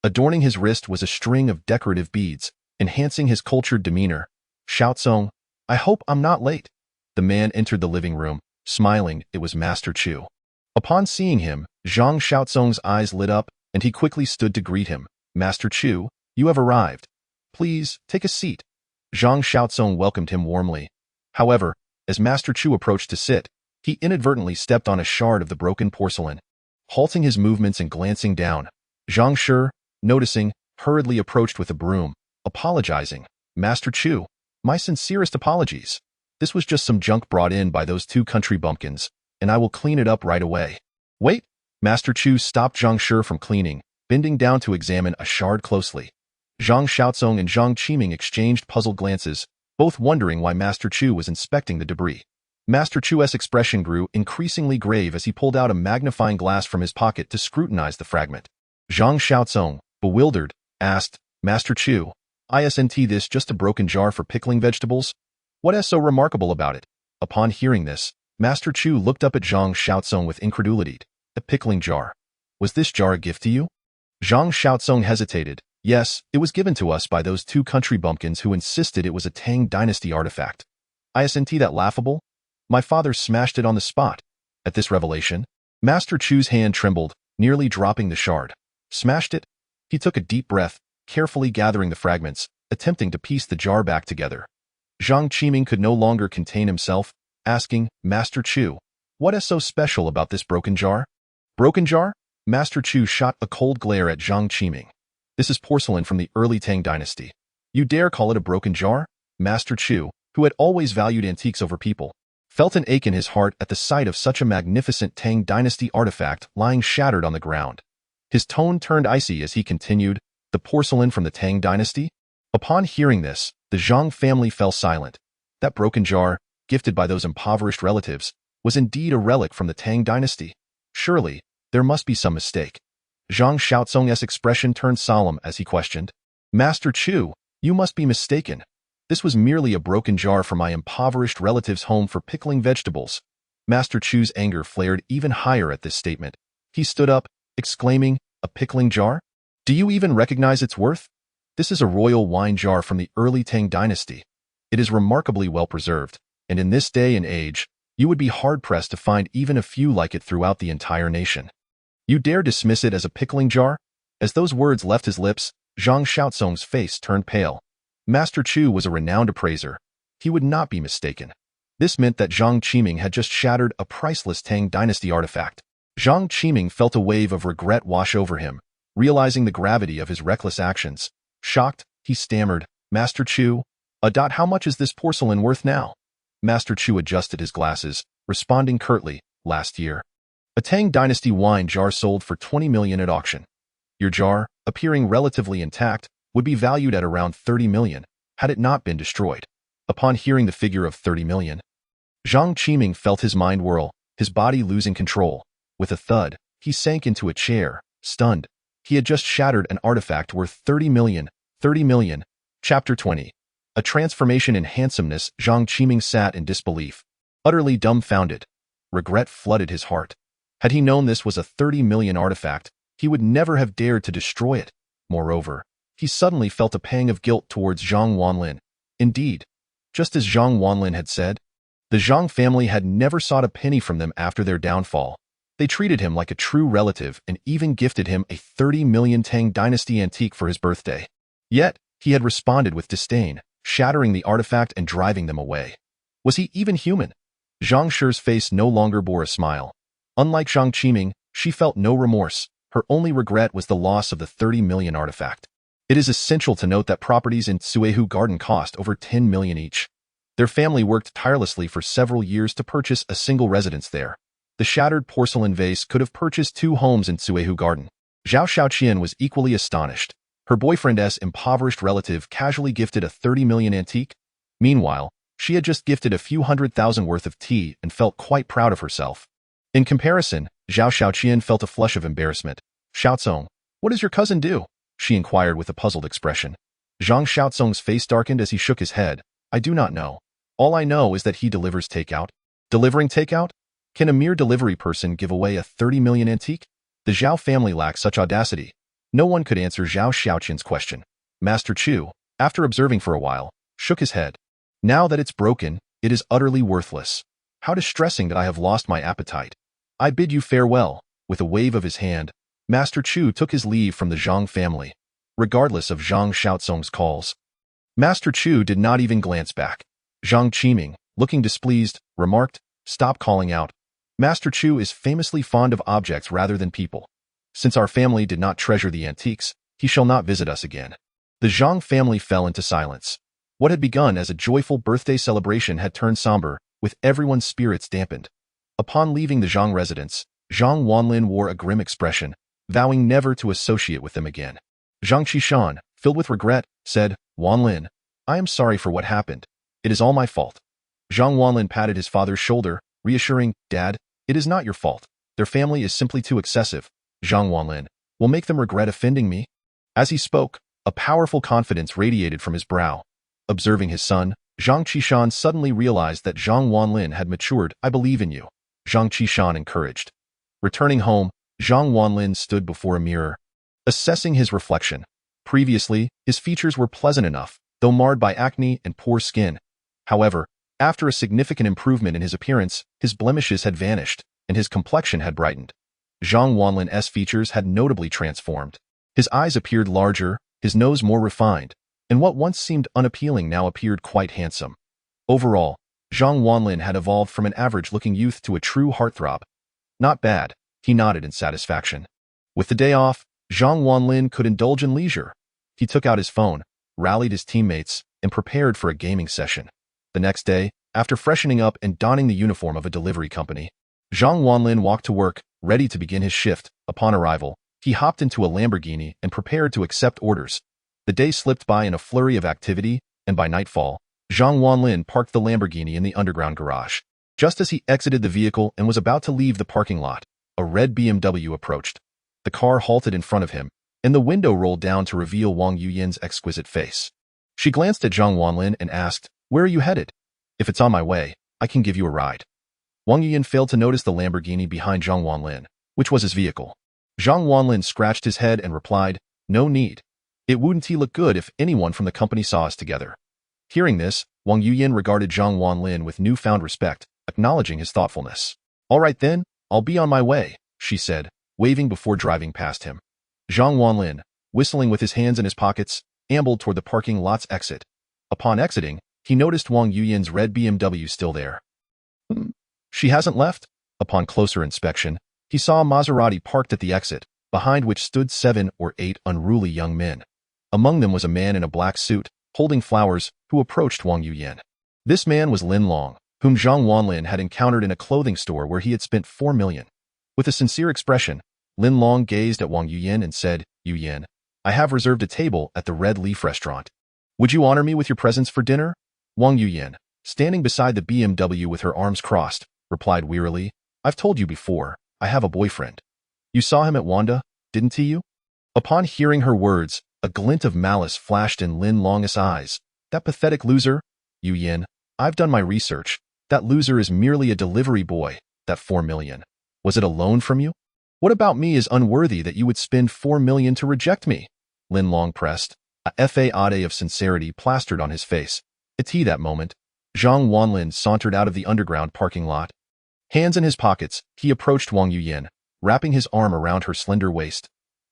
Adorning his wrist was a string of decorative beads, enhancing his cultured demeanor. Xiaozong, I hope I'm not late. The man entered the living room, smiling. It was Master Chu. Upon seeing him, Zhang Xiaozong's eyes lit up, and he quickly stood to greet him. Master Chu, you have arrived. Please, take a seat. Zhang Xiaozong welcomed him warmly. However, as Master Chu approached to sit, he inadvertently stepped on a shard of the broken porcelain. Halting his movements and glancing down, Zhang Shi, noticing, hurriedly approached with a broom, apologizing. Master Chu, my sincerest apologies. This was just some junk brought in by those two country bumpkins, and I will clean it up right away. Wait! Master Chu stopped Zhang Shi from cleaning, bending down to examine a shard closely. Zhang Xiaozong and Zhang Qiming exchanged puzzled glances, both wondering why Master Chu was inspecting the debris. Master Chu's expression grew increasingly grave as he pulled out a magnifying glass from his pocket to scrutinize the fragment. Zhang Xiaozong, bewildered, asked, Master Chu, isn't this just a broken jar for pickling vegetables? What is so remarkable about it? Upon hearing this, Master Chu looked up at Zhang Xiaozong with incredulity. A pickling jar. Was this jar a gift to you? Zhang Xiaozong hesitated. Yes, it was given to us by those two country bumpkins who insisted it was a Tang Dynasty artifact. Isn't that laughable? My father smashed it on the spot. At this revelation, Master Chu's hand trembled, nearly dropping the shard. Smashed it? He took a deep breath, carefully gathering the fragments, attempting to piece the jar back together. Zhang Qiming could no longer contain himself, asking, Master Chu, what is so special about this broken jar? Broken jar? Master Chu shot a cold glare at Zhang Qiming. This is porcelain from the early Tang Dynasty. You dare call it a broken jar? Master Chu, who had always valued antiques over people, felt an ache in his heart at the sight of such a magnificent Tang Dynasty artifact lying shattered on the ground. His tone turned icy as he continued, the porcelain from the Tang Dynasty? Upon hearing this, the Zhang family fell silent. That broken jar, gifted by those impoverished relatives, was indeed a relic from the Tang Dynasty. Surely, there must be some mistake. Zhang Xiaozong's expression turned solemn as he questioned. Master Chu, you must be mistaken. This was merely a broken jar from my impoverished relative's home for pickling vegetables. Master Chu's anger flared even higher at this statement. He stood up, exclaiming, a pickling jar? Do you even recognize its worth? This is a royal wine jar from the early Tang Dynasty. It is remarkably well preserved, and in this day and age, you would be hard-pressed to find even a few like it throughout the entire nation. You dare dismiss it as a pickling jar? As those words left his lips, Zhang Xiaozong's face turned pale. Master Chu was a renowned appraiser. He would not be mistaken. This meant that Zhang Qiming had just shattered a priceless Tang Dynasty artifact. Zhang Qiming felt a wave of regret wash over him, realizing the gravity of his reckless actions. Shocked, he stammered, Master Chu, how much is this porcelain worth now? Master Chu adjusted his glasses, responding curtly, last year. A Tang Dynasty wine jar sold for 20 million at auction. Your jar, appearing relatively intact, would be valued at around 30 million, had it not been destroyed. Upon hearing the figure of 30 million, Zhang Qiming felt his mind whirl, his body losing control. With a thud, he sank into a chair, stunned. He had just shattered an artifact worth 30 million. 30 million. Chapter 20. A transformation in handsomeness. Zhang Qiming sat in disbelief, utterly dumbfounded. Regret flooded his heart. Had he known this was a 30 million artifact, he would never have dared to destroy it. Moreover, he suddenly felt a pang of guilt towards Zhang Wanlin. Indeed, just as Zhang Wanlin had said, the Zhang family had never sought a penny from them after their downfall. They treated him like a true relative and even gifted him a 30 million Tang Dynasty antique for his birthday. Yet, he had responded with disdain, shattering the artifact and driving them away. Was he even human? Zhang Shi's face no longer bore a smile. Unlike Zhang Qiming, she felt no remorse. Her only regret was the loss of the 30 million artifact. It is essential to note that properties in Suehu Garden cost over 10 million each. Their family worked tirelessly for several years to purchase a single residence there. The shattered porcelain vase could have purchased 2 homes in Suehu Garden. Zhao Xiaoqian was equally astonished. Her boyfriend's impoverished relative casually gifted a 30 million antique. Meanwhile, she had just gifted a few $100,000 worth of tea and felt quite proud of herself. In comparison, Zhao Xiaoqian felt a flush of embarrassment. Xiaozong, what does your cousin do? She inquired with a puzzled expression. Zhang Xiaozong's face darkened as he shook his head. I do not know. All I know is that he delivers takeout. Delivering takeout? Can a mere delivery person give away a 30 million antique? The Zhao family lacked such audacity. No one could answer Zhao Xiaoqian's question. Master Chu, after observing for a while, shook his head. Now that it's broken, it is utterly worthless. How distressing that I have lost my appetite. I bid you farewell. With a wave of his hand, Master Chu took his leave from the Zhang family, regardless of Zhang Xiaozong's calls. Master Chu did not even glance back. Zhang Qiming, looking displeased, remarked, Stop calling out. Master Chu is famously fond of objects rather than people. Since our family did not treasure the antiques, he shall not visit us again. The Zhang family fell into silence. What had begun as a joyful birthday celebration had turned somber, with everyone's spirits dampened. Upon leaving the Zhang residence, Zhang Wanlin wore a grim expression, vowing never to associate with them again. Zhang Qishan, filled with regret, said, Wanlin, I am sorry for what happened. It is all my fault. Zhang Wanlin patted his father's shoulder, reassuring, Dad, it is not your fault. Their family is simply too excessive. Zhang Wanlin will make them regret offending me. As he spoke, a powerful confidence radiated from his brow. Observing his son, Zhang Qishan suddenly realized that Zhang Wanlin had matured. I believe in you, Zhang Qishan encouraged. Returning home, Zhang Wanlin stood before a mirror, assessing his reflection. Previously, his features were pleasant enough, though marred by acne and poor skin. However, after a significant improvement in his appearance, his blemishes had vanished, and his complexion had brightened. Zhang Wanlin's features had notably transformed. His eyes appeared larger, his nose more refined, and what once seemed unappealing now appeared quite handsome. Overall, Zhang Wanlin had evolved from an average-looking youth to a true heartthrob. Not bad, he nodded in satisfaction. With the day off, Zhang Wanlin could indulge in leisure. He took out his phone, rallied his teammates, and prepared for a gaming session. The next day, after freshening up and donning the uniform of a delivery company, Zhang Wanlin walked to work, ready to begin his shift. Upon arrival, he hopped into a Lamborghini and prepared to accept orders. The day slipped by in a flurry of activity, and by nightfall, Zhang Wanlin parked the Lamborghini in the underground garage. Just as he exited the vehicle and was about to leave the parking lot, a red BMW approached. The car halted in front of him, and the window rolled down to reveal Wang Yuyan's exquisite face. She glanced at Zhang Wanlin and asked, Where are you headed? If it's on my way, I can give you a ride. Wang Yuyan failed to notice the Lamborghini behind Zhang Wanlin, which was his vehicle. Zhang Wanlin scratched his head and replied, No need. It wouldn't look good if anyone from the company saw us together. Hearing this, Wang Yuyan regarded Zhang Wanlin with newfound respect, acknowledging his thoughtfulness. All right then, I'll be on my way, she said, waving before driving past him. Zhang Wanlin, whistling with his hands in his pockets, ambled toward the parking lot's exit. Upon exiting, he noticed Wang Yuyan's red BMW still there. She hasn't left? Upon closer inspection, he saw a Maserati parked at the exit, behind which stood 7 or 8 unruly young men. Among them was a man in a black suit, holding flowers, who approached Wang Yuyan. This man was Lin Long, whom Zhang Wanlin had encountered in a clothing store where he had spent 4 million. With a sincere expression, Lin Long gazed at Wang Yuyan and said, Yuyan, I have reserved a table at the Red Leaf restaurant. Would you honor me with your presence for dinner? Wang Yuyan, standing beside the BMW with her arms crossed, replied wearily, I've told you before, I have a boyfriend. You saw him at Wanda, didn't you? Upon hearing her words, a glint of malice flashed in Lin Long's eyes. That pathetic loser? Yuyan, I've done my research. That loser is merely a delivery boy. That 4 million. Was it a loan from you? What about me is unworthy that you would spend 4 million to reject me? Lin Long pressed. A fade of sincerity plastered on his face. At that moment, Zhang Wanlin sauntered out of the underground parking lot. Hands in his pockets, he approached Wang Yuyan, wrapping his arm around her slender waist.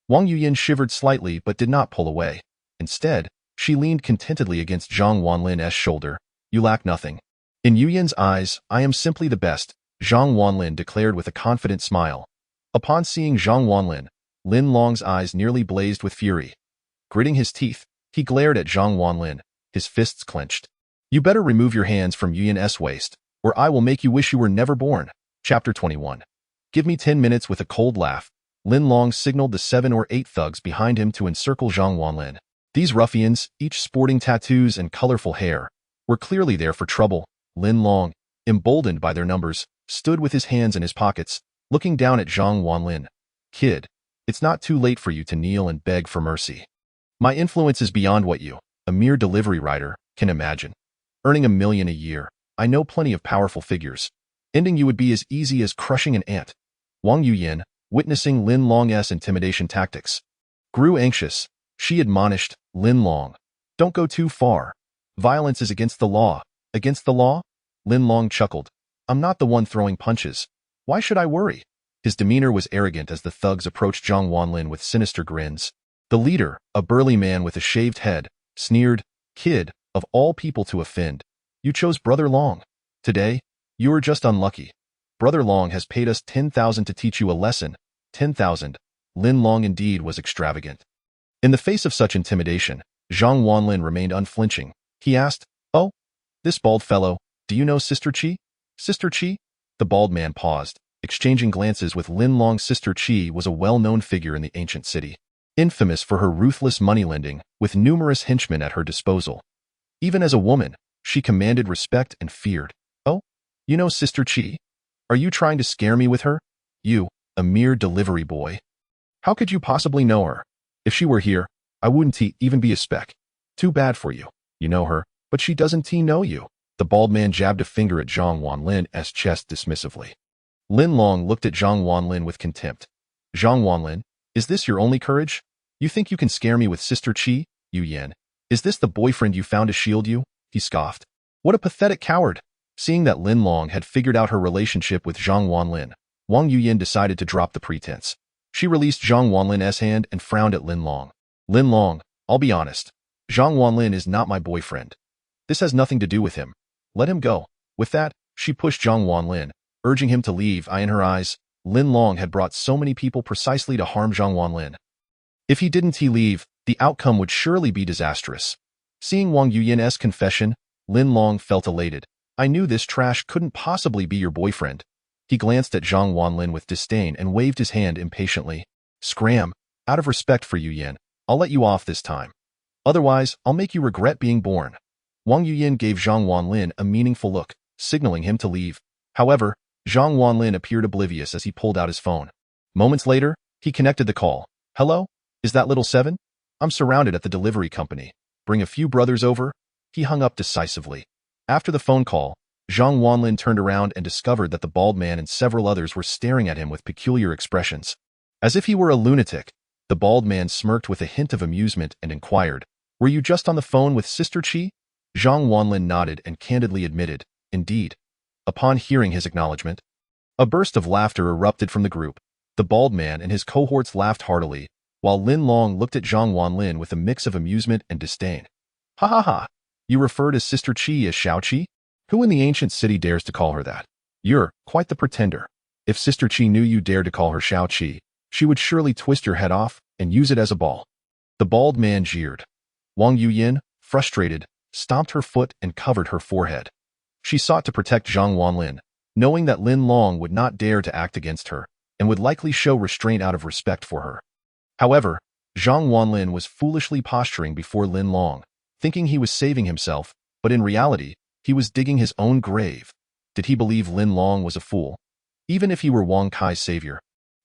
Wang Yuyan shivered slightly but did not pull away. Instead, she leaned contentedly against Zhang Wanlin's shoulder. You lack nothing. In Yuyan's eyes, I am simply the best, Zhang Wanlin declared with a confident smile. Upon seeing Zhang Wanlin, Lin Long's eyes nearly blazed with fury. Gritting his teeth, he glared at Zhang Wanlin, his fists clenched. You better remove your hands from Yuyan's waist, or I will make you wish you were never born. Chapter 21. Give me 10 minutes. With a cold laugh, Lin Long signaled the 7 or 8 thugs behind him to encircle Zhang Wanlin. These ruffians, each sporting tattoos and colorful hair, were clearly there for trouble. Lin Long, emboldened by their numbers, stood with his hands in his pockets, looking down at Zhang Wanlin. Kid, it's not too late for you to kneel and beg for mercy. My influence is beyond what you, a mere delivery rider, can imagine. Earning $1 million a year, I know plenty of powerful figures. Ending you would be as easy as crushing an ant. Wang Yuyan, witnessing Lin Long's intimidation tactics, grew anxious. She admonished, Lin Long, don't go too far. Violence is against the law. Against the law? Lin Long chuckled. I'm not the one throwing punches. Why should I worry? His demeanor was arrogant as the thugs approached Zhang Wanlin with sinister grins. The leader, a burly man with a shaved head, sneered, Kid, of all people to offend, you chose Brother Long. Today, you are just unlucky. Brother Long has paid us 10,000 to teach you a lesson. 10,000. Lin Long indeed was extravagant. In the face of such intimidation, Zhang Wanlin remained unflinching. He asked, Oh, this bald fellow, do you know Sister Qi? Sister Qi? The bald man paused, exchanging glances with Lin Long. Sister Qi was a well-known figure in the ancient city, infamous for her ruthless moneylending, with numerous henchmen at her disposal. Even as a woman, she commanded respect and feared. Oh, you know Sister Qi? Are you trying to scare me with her? You, a mere delivery boy. How could you possibly know her? If she were here, I wouldn't even be a speck. Too bad for you. You know her, but she doesn't know you. The bald man jabbed a finger at Zhang Wanlin's chest dismissively. Lin Long looked at Zhang Wanlin with contempt. Zhang Wanlin, is this your only courage? You think you can scare me with Sister Qi? Yuyan, is this the boyfriend you found to shield you? He scoffed. What a pathetic coward. Seeing that Lin Long had figured out her relationship with Zhang Wanlin, Wang Yuyan decided to drop the pretense. She released Zhang Wanlin's hand and frowned at Lin Long. Lin Long, I'll be honest. Zhang Wanlin is not my boyfriend. This has nothing to do with him. Let him go. With that, she pushed Zhang Wanlin, urging him to leave. In her eyes, Lin Long had brought so many people precisely to harm Zhang Wanlin. If he didn't leave, the outcome would surely be disastrous. Seeing Wang Yuyan's confession, Lin Long felt elated. I knew this trash couldn't possibly be your boyfriend. He glanced at Zhang Wanlin with disdain and waved his hand impatiently. Scram, out of respect for Yuyan, I'll let you off this time. Otherwise, I'll make you regret being born. Wang Yuyan gave Zhang Wanlin a meaningful look, signaling him to leave. However, Zhang Wanlin appeared oblivious as he pulled out his phone. Moments later, he connected the call. Hello? Is that little 7? I'm surrounded at the delivery company. Bring a few brothers over? He hung up decisively. After the phone call, Zhang Wanlin turned around and discovered that the bald man and several others were staring at him with peculiar expressions. As if he were a lunatic, the bald man smirked with a hint of amusement and inquired, Were you just on the phone with Sister Qi? Zhang Wanlin nodded and candidly admitted, Indeed. Upon hearing his acknowledgement, a burst of laughter erupted from the group. The bald man and his cohorts laughed heartily, while Lin Long looked at Zhang Wanlin with a mix of amusement and disdain. Ha ha ha! You refer to Sister Qi as Xiao Qi? Who in the ancient city dares to call her that? You're quite the pretender. If Sister Qi knew you dared to call her Xiao Qi, she would surely twist your head off and use it as a ball. The bald man jeered. Wang Yuyan, frustrated, stomped her foot and covered her forehead. She sought to protect Zhang Wanlin, knowing that Lin Long would not dare to act against her and would likely show restraint out of respect for her. However, Zhang Wanlin was foolishly posturing before Lin Long, thinking he was saving himself, but in reality, he was digging his own grave. Did he believe Lin Long was a fool? Even if he were Wang Kai's savior.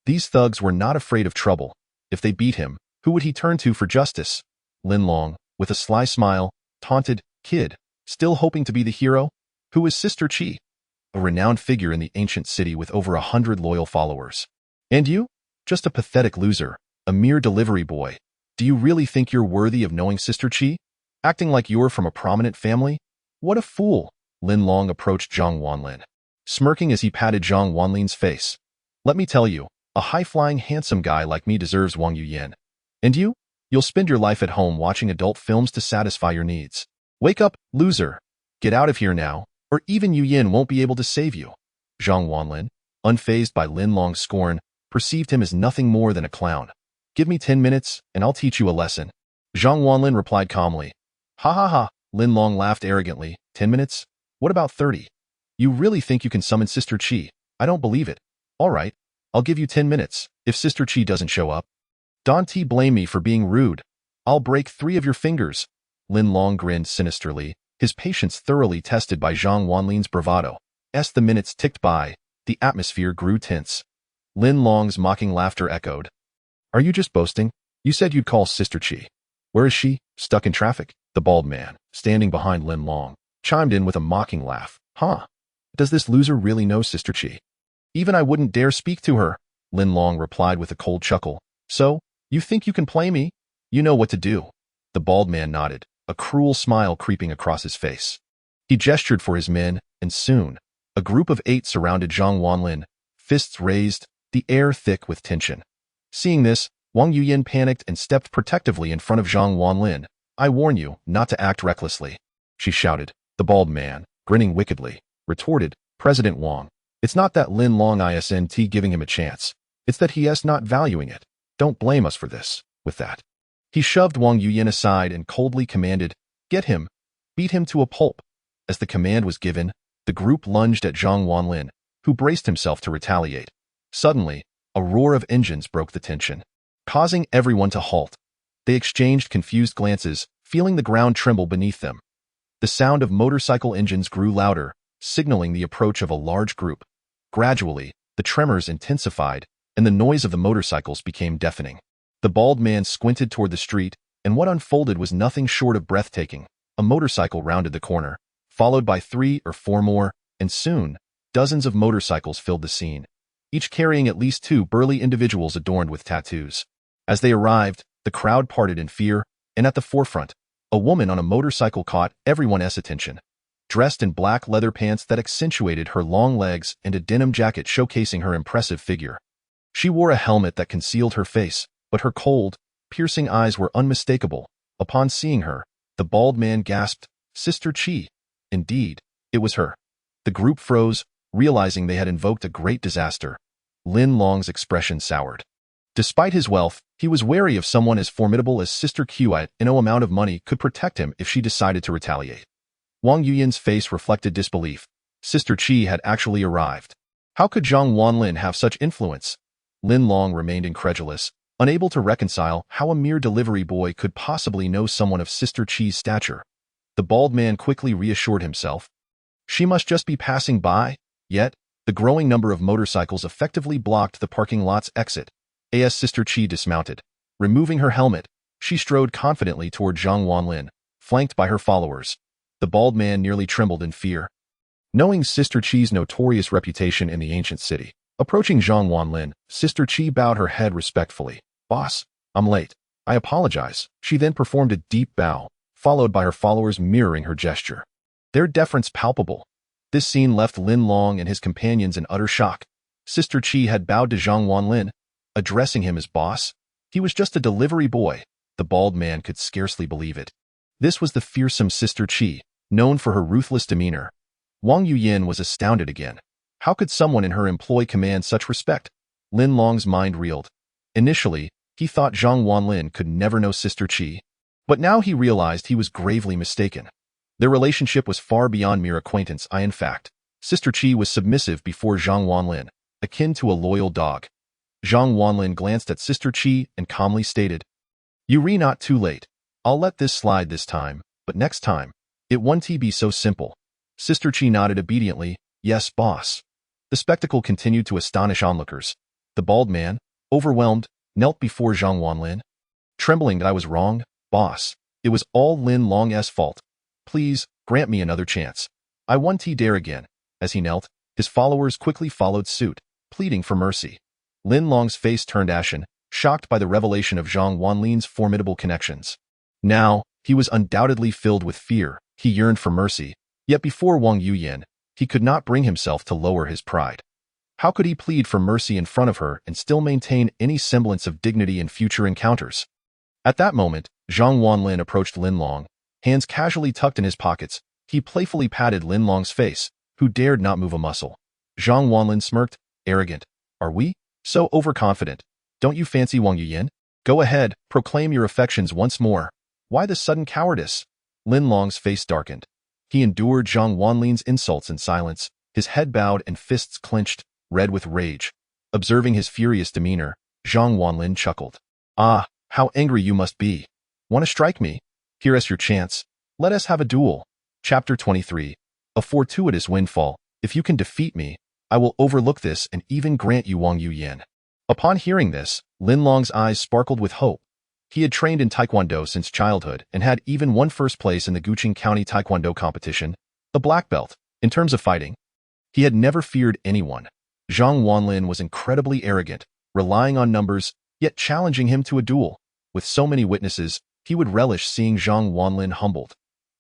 These thugs were not afraid of trouble. If they beat him, who would he turn to for justice? Lin Long, with a sly smile, taunted, Kid, still hoping to be the hero? Who is Sister Qi? A renowned figure in the ancient city with over 100 loyal followers. And you? Just a pathetic loser, a mere delivery boy. Do you really think you're worthy of knowing Sister Qi? Acting like you're from a prominent family? What a fool! Lin Long approached Zhang Wanlin, smirking as he patted Zhang Wanlin's face. Let me tell you, a high-flying handsome guy like me deserves Wang Yuyan. And you? You'll spend your life at home watching adult films to satisfy your needs. Wake up, loser! Get out of here now, or even Yuyan won't be able to save you. Zhang Wanlin, unfazed by Lin Long's scorn, perceived him as nothing more than a clown. Give me 10 minutes, and I'll teach you a lesson. Zhang Wanlin replied calmly. Ha ha ha, Lin Long laughed arrogantly. 10 minutes? What about 30? You really think you can summon Sister Qi? I don't believe it. All right, I'll give you 10 minutes, if Sister Qi doesn't show up. Don't blame me for being rude. I'll break 3 of your fingers. Lin Long grinned sinisterly, his patience thoroughly tested by Zhang Wanlin's bravado. As the minutes ticked by, the atmosphere grew tense. Lin Long's mocking laughter echoed. Are you just boasting? You said you'd call Sister Qi. Where is she? Stuck in traffic? The bald man, standing behind Lin Long, chimed in with a mocking laugh. Huh? Does this loser really know Sister Qi? Even I wouldn't dare speak to her, Lin Long replied with a cold chuckle. So, you think you can play me? You know what to do. The bald man nodded, a cruel smile creeping across his face. He gestured for his men, and soon, a group of 8 surrounded Zhang Wanlin, fists raised, the air thick with tension. Seeing this, Wang Yuyin panicked and stepped protectively in front of Zhang Wanlin. I warn you not to act recklessly, she shouted. The bald man, grinning wickedly, retorted, President Wang, it's not that Lin Long isn't giving him a chance. It's that he is not valuing it. Don't blame us for this. With that, he shoved Wang Yuyin aside and coldly commanded, get him, beat him to a pulp. As the command was given, the group lunged at Zhang Wanlin, who braced himself to retaliate. Suddenly, a roar of engines broke the tension, causing everyone to halt. They exchanged confused glances, feeling the ground tremble beneath them. The sound of motorcycle engines grew louder, signaling the approach of a large group. Gradually, the tremors intensified, and the noise of the motorcycles became deafening. The bald man squinted toward the street, and what unfolded was nothing short of breathtaking. A motorcycle rounded the corner, followed by 3 or 4 more, and soon, dozens of motorcycles filled the scene, each carrying at least 2 burly individuals adorned with tattoos. As they arrived, the crowd parted in fear, and at the forefront, a woman on a motorcycle caught everyone's attention. Dressed in black leather pants that accentuated her long legs and a denim jacket showcasing her impressive figure. She wore a helmet that concealed her face, but her cold, piercing eyes were unmistakable. Upon seeing her, the bald man gasped, Sister Qi. Indeed, it was her. The group froze, realizing they had invoked a great disaster. Lin Long's expression soured. Despite his wealth, he was wary of someone as formidable as Sister Qi. No amount of money could protect him if she decided to retaliate. Wang Yuyin's face reflected disbelief. Sister Qi had actually arrived. How could Zhang Wanlin have such influence? Lin Long remained incredulous, unable to reconcile how a mere delivery boy could possibly know someone of Sister Qi's stature. The bald man quickly reassured himself. She must just be passing by, yet, the growing number of motorcycles effectively blocked the parking lot's exit. As Sister Qi dismounted, removing her helmet, she strode confidently toward Zhang Wanlin, flanked by her followers. The bald man nearly trembled in fear. Knowing Sister Qi's notorious reputation in the ancient city, approaching Zhang Wanlin, Sister Qi bowed her head respectfully. Boss, I'm late. I apologize. She then performed a deep bow, followed by her followers mirroring her gesture. Their deference palpable. This scene left Lin Long and his companions in utter shock. Sister Qi had bowed to Zhang Wanlin, addressing him as boss. He was just a delivery boy. The bald man could scarcely believe it. This was the fearsome Sister Qi, known for her ruthless demeanor. Wang Yuyin was astounded again. How could someone in her employ command such respect? Lin Long's mind reeled. Initially, he thought Zhang Wanlin could never know Sister Qi, but now he realized he was gravely mistaken. Their relationship was far beyond mere acquaintance. In fact, Sister Qi was submissive before Zhang Wanlin, akin to a loyal dog. Zhang Wanlin glanced at Sister Qi and calmly stated, "You're not too late. I'll let this slide this time, but next time, it won't be so simple." Sister Qi nodded obediently. Yes, boss. The spectacle continued to astonish onlookers. The bald man, overwhelmed, knelt before Zhang Wanlin. Trembling that I was wrong, boss. It was all Lin Long's fault. Please, grant me another chance. I won't dare again. As he knelt, his followers quickly followed suit, pleading for mercy. Lin Long's face turned ashen, shocked by the revelation of Zhang Wanlin's formidable connections. Now, he was undoubtedly filled with fear. He yearned for mercy, yet before Wang Yuyin, he could not bring himself to lower his pride. How could he plead for mercy in front of her and still maintain any semblance of dignity in future encounters? At that moment, Zhang Wanlin approached Lin Long, hands casually tucked in his pockets. He playfully patted Lin Long's face, who dared not move a muscle. Zhang Wanlin smirked, arrogant. Are we so overconfident? Don't you fancy Wang Yuyin? Go ahead, proclaim your affections once more. Why the sudden cowardice? Lin Long's face darkened. He endured Zhang Wanlin's insults in silence, his head bowed and fists clenched, red with rage. Observing his furious demeanor, Zhang Wanlin chuckled. Ah, how angry you must be. Want to strike me? Here's your chance. Let us have a duel. Chapter 23. A fortuitous windfall. If you can defeat me, I will overlook this and even grant you Wang Yuyan. Upon hearing this, Lin Long's eyes sparkled with hope. He had trained in Taekwondo since childhood and had even won first place in the Guqing County Taekwondo competition, the black belt. In terms of fighting, he had never feared anyone. Zhang Wanlin was incredibly arrogant, relying on numbers, yet challenging him to a duel. With so many witnesses, he would relish seeing Zhang Wanlin humbled.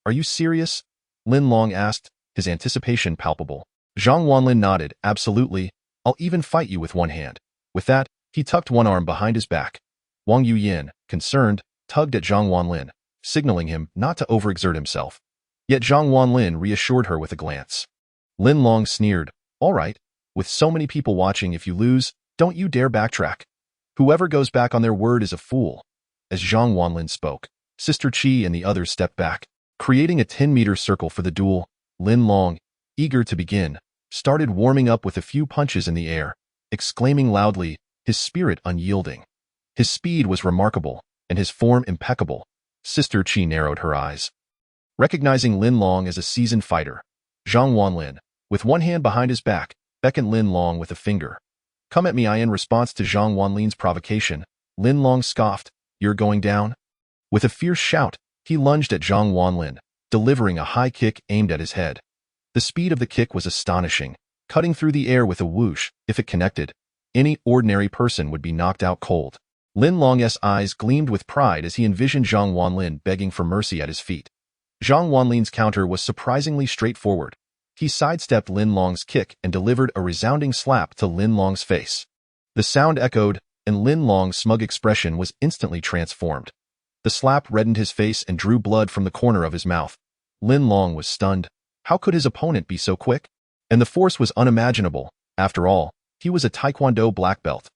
Are you serious? Lin Long asked, his anticipation palpable. Zhang Wanlin nodded, absolutely. I'll even fight you with one hand. With that, he tucked one arm behind his back. Wang Yuyan, concerned, tugged at Zhang Wanlin, signaling him not to overexert himself. Yet Zhang Wanlin reassured her with a glance. Lin Long sneered, all right, with so many people watching, if you lose, don't you dare backtrack. Whoever goes back on their word is a fool. As Zhang Wanlin spoke, Sister Qi and the others stepped back, creating a 10-meter circle for the duel. Lin Long, eager to begin, started warming up with a few punches in the air, exclaiming loudly, his spirit unyielding. His speed was remarkable, and his form impeccable. Sister Qi narrowed her eyes. Recognizing Lin Long as a seasoned fighter, Zhang Wanlin, with one hand behind his back, beckoned Lin Long with a finger. Come at me. In response to Zhang Wanlin's provocation, Lin Long scoffed, you're going down? With a fierce shout, he lunged at Zhang Wanlin, delivering a high kick aimed at his head. The speed of the kick was astonishing, cutting through the air with a whoosh. If it connected, any ordinary person would be knocked out cold. Lin Long's eyes gleamed with pride as he envisioned Zhang Wanlin begging for mercy at his feet. Zhang Wanlin's counter was surprisingly straightforward. He sidestepped Lin Long's kick and delivered a resounding slap to Lin Long's face. The sound echoed, and Lin Long's smug expression was instantly transformed. The slap reddened his face and drew blood from the corner of his mouth. Lin Long was stunned. How could his opponent be so quick? And the force was unimaginable. After all, he was a Taekwondo black belt.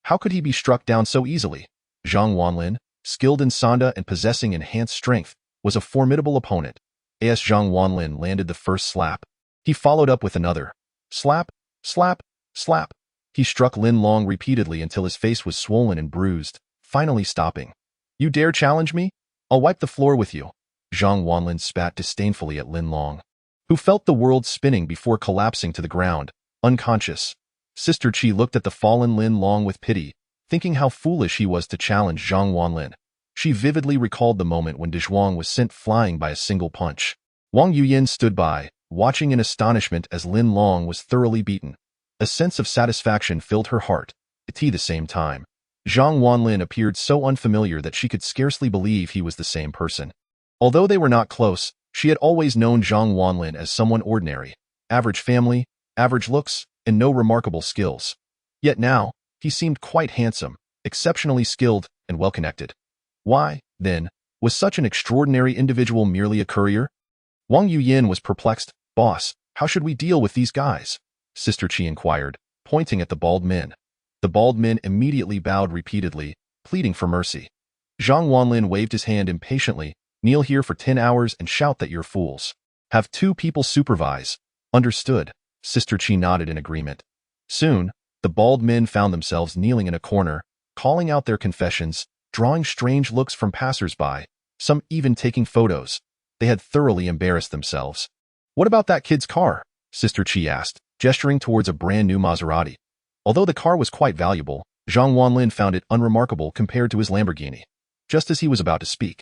How could he be struck down so easily? Zhang Wanlin, skilled in Sanda and possessing enhanced strength, was a formidable opponent. As Zhang Wanlin landed the first slap, he followed up with another. Slap, slap, slap. He struck Lin Long repeatedly until his face was swollen and bruised, finally stopping. You dare challenge me? I'll wipe the floor with you. Zhang Wanlin spat disdainfully at Lin Long, who felt the world spinning before collapsing to the ground, unconscious. Sister Qi looked at the fallen Lin Long with pity, thinking how foolish he was to challenge Zhang Wanlin. She vividly recalled the moment when Dezhuang was sent flying by a single punch. Wang Yuyan stood by, watching in astonishment as Lin Long was thoroughly beaten. A sense of satisfaction filled her heart. At the same time, Zhang Wanlin appeared so unfamiliar that she could scarcely believe he was the same person. Although they were not close, she had always known Zhang Wanlin as someone ordinary, average family, average looks, and no remarkable skills. Yet now, he seemed quite handsome, exceptionally skilled, and well-connected. Why, then, was such an extraordinary individual merely a courier? Wang Yuyan was perplexed. Boss, how should we deal with these guys? Sister Qi inquired, pointing at the bald men. The bald men immediately bowed repeatedly, pleading for mercy. Zhang Wanlin waved his hand impatiently. Kneel here for 10 hours and shout that you're fools. Have 2 people supervise. Understood. Sister Qi nodded in agreement. Soon, the bald men found themselves kneeling in a corner, calling out their confessions, drawing strange looks from passers-by, some even taking photos. They had thoroughly embarrassed themselves. What about that kid's car? Sister Qi asked, gesturing towards a brand-new Maserati. Although the car was quite valuable, Zhang Wanlin found it unremarkable compared to his Lamborghini. Just as he was about to speak,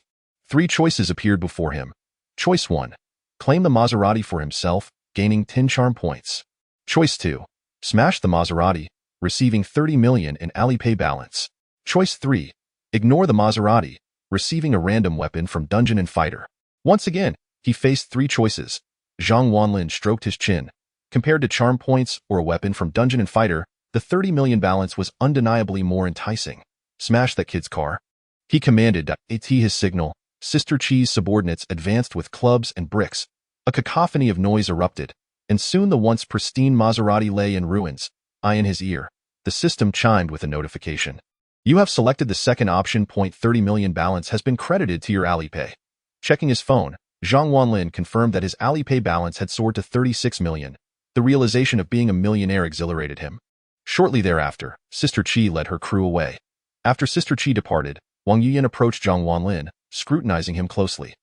3 choices appeared before him. Choice 1. Claim the Maserati for himself, gaining 10 charm points. Choice 2. Smash the Maserati, receiving 30 million in Alipay balance. Choice 3. Ignore the Maserati, receiving a random weapon from Dungeon and Fighter. Once again, he faced 3 choices. Zhang Wanlin stroked his chin. Compared to charm points or a weapon from Dungeon and Fighter, the 30 million balance was undeniably more enticing. Smash that kid's car. He commanded. At his signal, Sister Qi's subordinates advanced with clubs and bricks. A cacophony of noise erupted, and soon the once pristine Maserati lay in ruins. In his ear, the system chimed with a notification. You have selected the second option. 30 million balance has been credited to your Alipay. Checking his phone, Zhang Wanlin confirmed that his Alipay balance had soared to 36 million. The realization of being a millionaire exhilarated him. Shortly thereafter, Sister Qi led her crew away. After Sister Qi departed, Wang Yuyan approached Zhang Wanlin, scrutinizing him closely.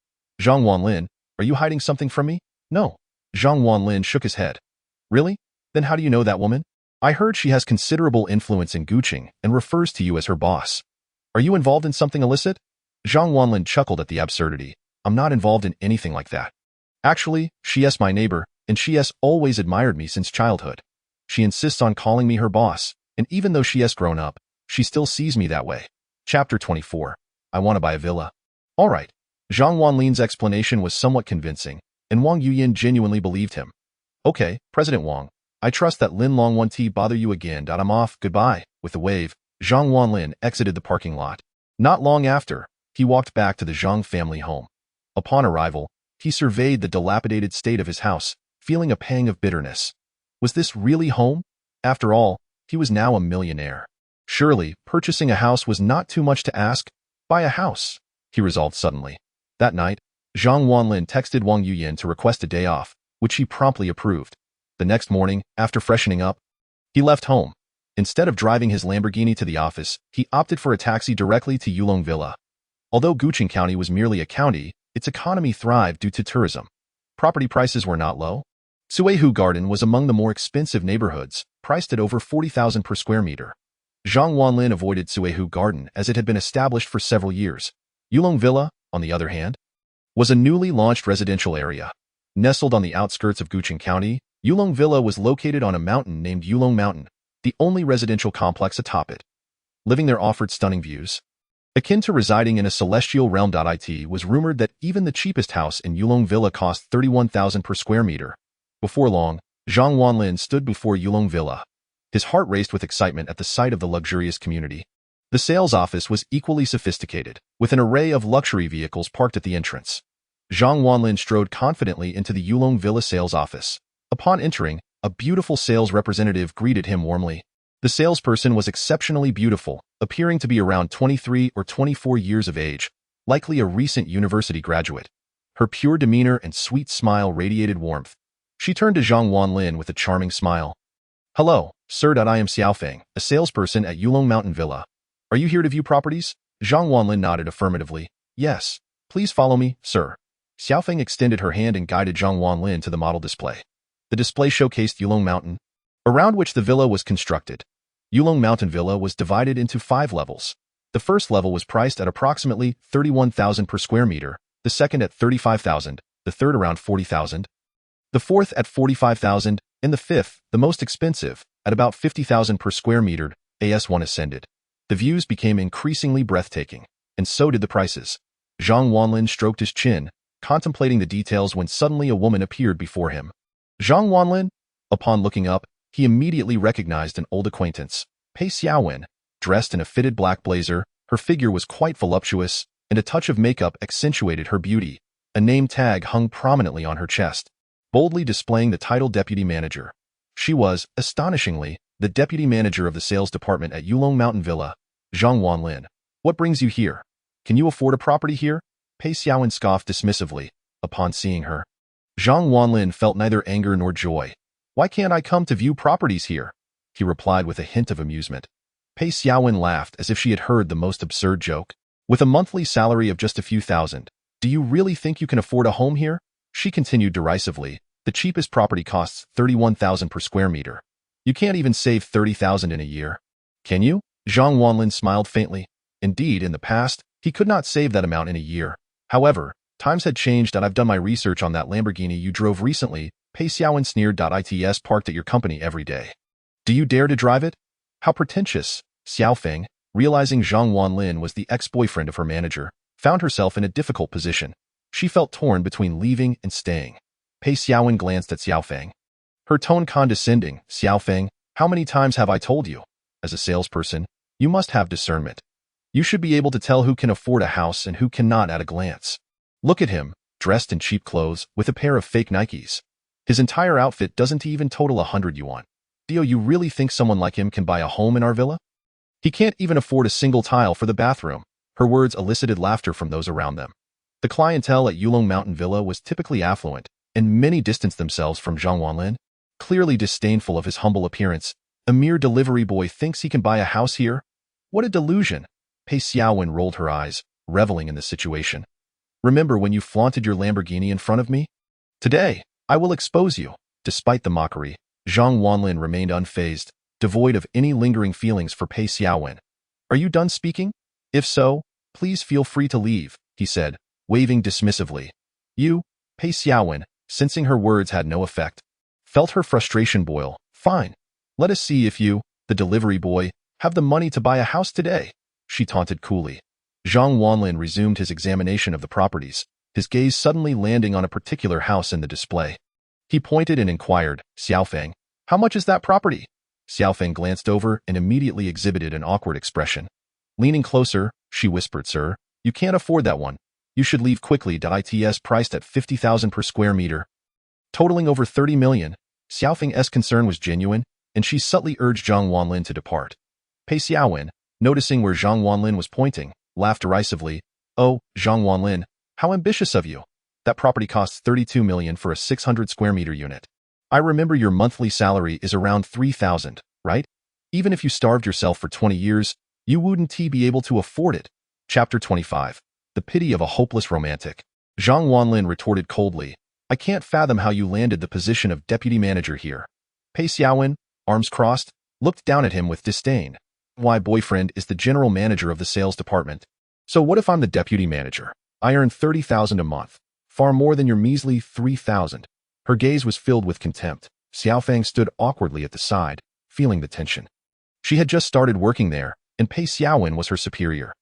Zhang Wanlin, are you hiding something from me? No. Zhang Wanlin shook his head. Really? Then how do you know that woman? I heard she has considerable influence in Guqing and refers to you as her boss. Are you involved in something illicit? Zhang Wanlin chuckled at the absurdity. I'm not involved in anything like that. Actually, she is my neighbor, and she has always admired me since childhood. She insists on calling me her boss, and even though she has grown up, she still sees me that way. Chapter 24. I want to buy a villa. All right. Zhang Wanlin's explanation was somewhat convincing, and Wang Yuyan genuinely believed him. Okay, President Wang, I trust that Lin Long won't bother you again. I'm off, goodbye. With a wave, Zhang Wanlin exited the parking lot. Not long after, he walked back to the Zhang family home. Upon arrival, he surveyed the dilapidated state of his house, feeling a pang of bitterness. Was this really home? After all, he was now a millionaire. Surely, purchasing a house was not too much to ask. Buy a house, he resolved suddenly. That night, Zhang Wanlin texted Wang Yuyan to request a day off, which he promptly approved. The next morning, after freshening up, he left home. Instead of driving his Lamborghini to the office, he opted for a taxi directly to Yulong Villa. Although Guqing County was merely a county, its economy thrived due to tourism. Property prices were not low. Suihu Garden was among the more expensive neighborhoods, priced at over 40,000 per square meter. Zhang Wanlin avoided Suihu Garden as it had been established for several years. Yulong Villa, on the other hand, was a newly launched residential area. Nestled on the outskirts of Guqing County, Yulong Villa was located on a mountain named Yulong Mountain, the only residential complex atop it. Living there offered stunning views. Akin to residing in a celestial realm. It was rumored that even the cheapest house in Yulong Villa cost 31,000 per square meter. Before long, Zhang Wanlin stood before Yulong Villa. His heart raced with excitement at the sight of the luxurious community. The sales office was equally sophisticated, with an array of luxury vehicles parked at the entrance. Zhang Wanlin strode confidently into the Yulong Villa sales office. Upon entering, a beautiful sales representative greeted him warmly. The salesperson was exceptionally beautiful, appearing to be around 23 or 24 years of age, likely a recent university graduate. Her pure demeanor and sweet smile radiated warmth. She turned to Zhang Wanlin with a charming smile. Hello, sir. I am Xiaofeng, a salesperson at Yulong Mountain Villa. Are you here to view properties? Zhang Wanlin nodded affirmatively. Yes. Please follow me, sir. Xiaofeng extended her hand and guided Zhang Wanlin to the model display. The display showcased Yulong Mountain, around which the villa was constructed. Yulong Mountain Villa was divided into 5 levels. The first level was priced at approximately 31,000 per square meter, the second at 35,000, the third around 40,000, the fourth at 45,000, and the fifth, the most expensive, at about 50,000 per square meter. As one ascended, the views became increasingly breathtaking, and so did the prices. Zhang Wanlin stroked his chin, contemplating the details when suddenly a woman appeared before him. Zhang Wanlin? Upon looking up, he immediately recognized an old acquaintance, Pei Xiaowen. Dressed in a fitted black blazer, her figure was quite voluptuous, and a touch of makeup accentuated her beauty. A name tag hung prominently on her chest, boldly displaying the title Deputy Manager. She was, astonishingly, the Deputy Manager of the Sales Department at Yulong Mountain Villa. Zhang Wanlin. What brings you here? Can you afford a property here? Pei Xiaowen scoffed dismissively, upon seeing her. Zhang Wanlin felt neither anger nor joy. Why can't I come to view properties here? He replied with a hint of amusement. Pei Xiaowen laughed as if she had heard the most absurd joke. With a monthly salary of just a few thousand, do you really think you can afford a home here? She continued derisively. The cheapest property costs 31,000 per square meter. You can't even save 30,000 in a year. Can you? Zhang Wanlin smiled faintly. Indeed, in the past, he could not save that amount in a year. However, times had changed and I've done my research on that Lamborghini you drove recently. Pei Xiaowen sneered. It's parked at your company every day. Do you dare to drive it? How pretentious. Xiaofeng, realizing Zhang Wanlin was the ex-boyfriend of her manager, found herself in a difficult position. She felt torn between leaving and staying. Pei Xiaowen glanced at Xiaofeng, her tone condescending. Xiaofeng, how many times have I told you? As a salesperson, you must have discernment. You should be able to tell who can afford a house and who cannot at a glance. Look at him, dressed in cheap clothes, with a pair of fake Nikes. His entire outfit doesn't even total 100 yuan. Do you really think someone like him can buy a home in our villa? He can't even afford a single tile for the bathroom. Her words elicited laughter from those around them. The clientele at Yulong Mountain Villa was typically affluent, and many distanced themselves from Zhang Wanlin, clearly disdainful of his humble appearance. A mere delivery boy thinks he can buy a house here? What a delusion! Pei Xiaowen rolled her eyes, reveling in the situation. Remember when you flaunted your Lamborghini in front of me? Today, I will expose you. Despite the mockery, Zhang Wanlin remained unfazed, devoid of any lingering feelings for Pei Xiaowen. Are you done speaking? If so, please feel free to leave, he said, waving dismissively. You, Pei Xiaowen, sensing her words had no effect, felt her frustration boil. Fine. Let us see if you, the delivery boy, have the money to buy a house today, she taunted coolly. Zhang Wanlin resumed his examination of the properties, his gaze suddenly landing on a particular house in the display. He pointed and inquired, Xiaofeng, how much is that property? Xiaofeng glanced over and immediately exhibited an awkward expression. Leaning closer, she whispered, Sir, you can't afford that one. You should leave quickly. It's priced at 50,000 per square meter, totaling over 30 million. Xiaofeng's concern was genuine, and she subtly urged Zhang Wanlin to depart. Pei Xiaowen, noticing where Zhang Wanlin was pointing, laughed derisively. Oh, Zhang Wanlin, how ambitious of you. That property costs 32 million for a 600 square meter unit. I remember your monthly salary is around 3,000, right? Even if you starved yourself for 20 years, you wouldn't be able to afford it. Chapter 25. The Pity of a Hopeless Romantic. Zhang Wanlin retorted coldly. I can't fathom how you landed the position of deputy manager here. Pei Xiaowen, arms crossed, looked down at him with disdain. My boyfriend is the general manager of the sales department. So what if I'm the deputy manager? I earn 30,000 a month, far more than your measly 3,000. Her gaze was filled with contempt. Xiaofeng stood awkwardly at the side, feeling the tension. She had just started working there, and Pei Xiaowen was her superior.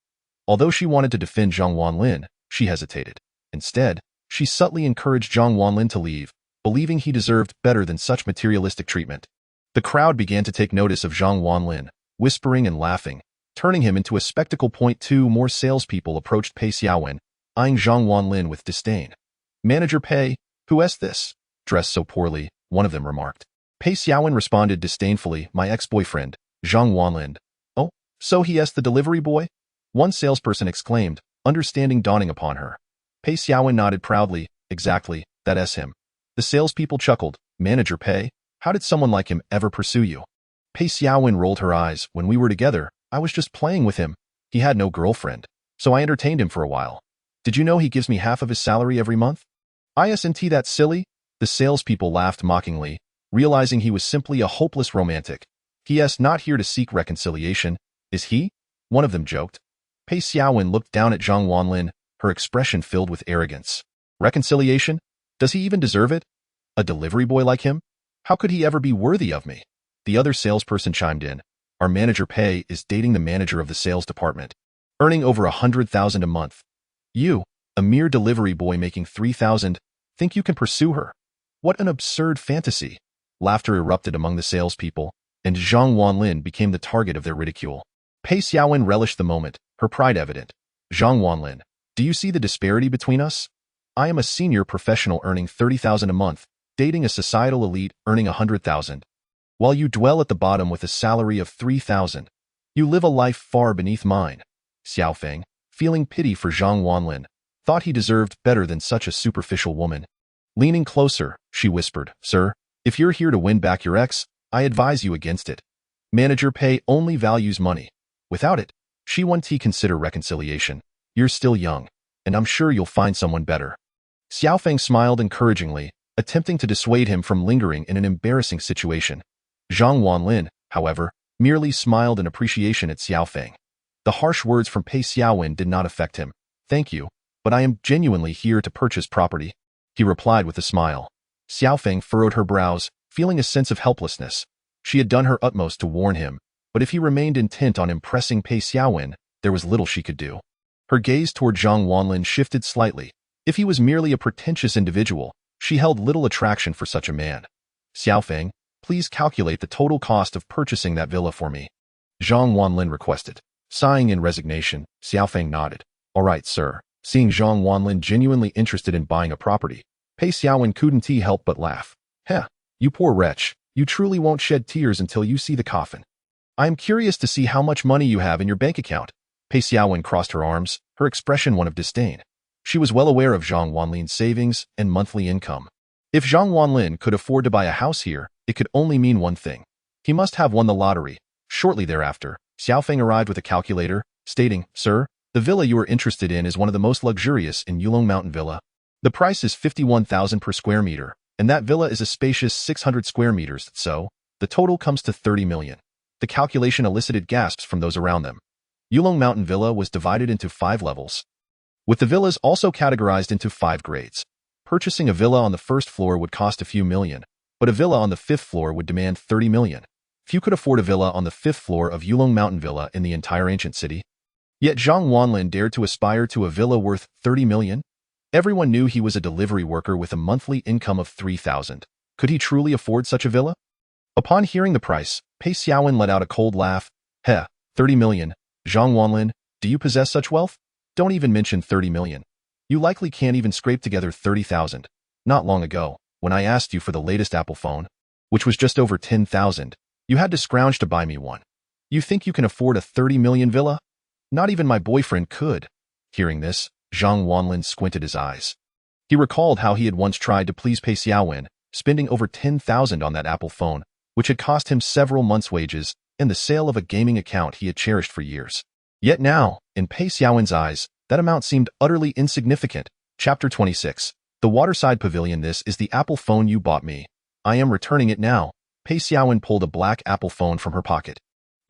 Although she wanted to defend Zhang Wanlin, she hesitated. Instead, she subtly encouraged Zhang Wanlin to leave, believing he deserved better than such materialistic treatment. The crowd began to take notice of Zhang Wanlin, whispering and laughing, turning him into a spectacle. Two more salespeople approached Pei Xiaowen, eyeing Zhang Wanlin with disdain. Manager Pei, who is this? Dressed so poorly, one of them remarked. Pei Xiaowen responded disdainfully, my ex-boyfriend, Zhang Wanlin. Oh, so he is the delivery boy? One salesperson exclaimed, understanding dawning upon her. Pei Xiaowen nodded proudly, exactly, that is him. The salespeople chuckled, Manager Pei, how did someone like him ever pursue you? Pei Xiaowen rolled her eyes. When we were together, I was just playing with him. He had no girlfriend, so I entertained him for a while. Did you know he gives me half of his salary every month? Isn't that silly? The salespeople laughed mockingly, realizing he was simply a hopeless romantic. He is not here to seek reconciliation, is he? One of them joked. Pei Xiaowen looked down at Zhang Wanlin, her expression filled with arrogance. Reconciliation? Does he even deserve it? A delivery boy like him? How could he ever be worthy of me? The other salesperson chimed in. Our manager Pei is dating the manager of the sales department, earning over 100,000 a month. You, a mere delivery boy making 3,000, think you can pursue her? What an absurd fantasy! Laughter erupted among the salespeople, and Zhang Wanlin became the target of their ridicule. Pei Xiaowen relished the moment, her pride evident. Zhang Wanlin, do you see the disparity between us? I am a senior professional earning 30,000 a month, dating a societal elite earning 100,000. While you dwell at the bottom with a salary of 3,000, you live a life far beneath mine. Xiaofeng, feeling pity for Zhang Wanlin, thought he deserved better than such a superficial woman. Leaning closer, she whispered, Sir, if you're here to win back your ex, I advise you against it. Manager Pei only values money. Without it, she won't consider reconciliation. You're still young, and I'm sure you'll find someone better. Xiaofeng smiled encouragingly, attempting to dissuade him from lingering in an embarrassing situation. Zhang Wanlin, however, merely smiled in appreciation at Xiaofeng. The harsh words from Pei Xiaowen did not affect him. Thank you, but I am genuinely here to purchase property, he replied with a smile. Xiaofeng furrowed her brows, feeling a sense of helplessness. She had done her utmost to warn him, but if he remained intent on impressing Pei Xiaowen, there was little she could do. Her gaze toward Zhang Wanlin shifted slightly. If he was merely a pretentious individual, she held little attraction for such a man. Xiaofeng, please calculate the total cost of purchasing that villa for me, Zhang Wanlin requested. Sighing in resignation, Xiaofeng nodded. All right, sir. Seeing Zhang Wanlin genuinely interested in buying a property, Pei Xiaowen couldn't help but laugh. Heh, you poor wretch, you truly won't shed tears until you see the coffin. I am curious to see how much money you have in your bank account. Pei Xiaowen crossed her arms, her expression one of disdain. She was well aware of Zhang Wanlin's savings and monthly income. If Zhang Wanlin could afford to buy a house here, it could only mean one thing. He must have won the lottery. Shortly thereafter, Xiaofeng arrived with a calculator, stating, "Sir, the villa you are interested in is one of the most luxurious in Yulong Mountain Villa. The price is 51,000 per square meter, and that villa is a spacious 600 square meters, so the total comes to 30 million. The calculation elicited gasps from those around them. Yulong Mountain Villa was divided into 5 levels, with the villas also categorized into 5 grades. Purchasing a villa on the first floor would cost a few million, but a villa on the 5th floor would demand 30 million. Few could afford a villa on the 5th floor of Yulong Mountain Villa in the entire ancient city. Yet Zhang Wanlin dared to aspire to a villa worth 30 million? Everyone knew he was a delivery worker with a monthly income of 3,000. Could he truly afford such a villa? Upon hearing the price, Pei Xiaowen let out a cold laugh. Heh, 30 million. Zhang Wanlin, do you possess such wealth? Don't even mention 30 million. You likely can't even scrape together 30,000. Not long ago, when I asked you for the latest Apple phone, which was just over 10,000, you had to scrounge to buy me one. You think you can afford a 30 million villa? Not even my boyfriend could." Hearing this, Zhang Wanlin squinted his eyes. He recalled how he had once tried to please Pei Xiaowen, spending over 10,000 on that Apple phone, which had cost him several months' wages, and the sale of a gaming account he had cherished for years. Yet now, in Pei Xiaowen's eyes, that amount seemed utterly insignificant. Chapter 26. The Waterside Pavilion. This is the Apple phone you bought me. I am returning it now. Pei Xiaowen pulled a black Apple phone from her pocket.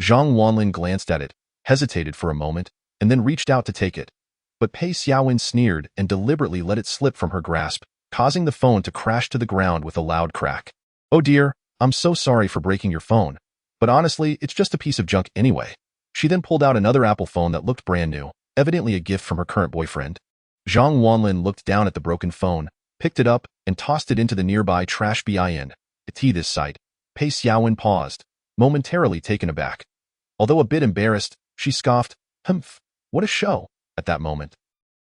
Zhang Wanlin glanced at it, hesitated for a moment, and then reached out to take it. But Pei Xiaowen sneered and deliberately let it slip from her grasp, causing the phone to crash to the ground with a loud crack. "Oh dear, I'm so sorry for breaking your phone. But honestly, it's just a piece of junk anyway." She then pulled out another Apple phone that looked brand new, evidently a gift from her current boyfriend. Zhang Wanlin looked down at the broken phone, picked it up, and tossed it into the nearby trash bin. At this sight, Pei Xiaowen paused, momentarily taken aback. Although a bit embarrassed, she scoffed, "Humph, what a show." At that moment,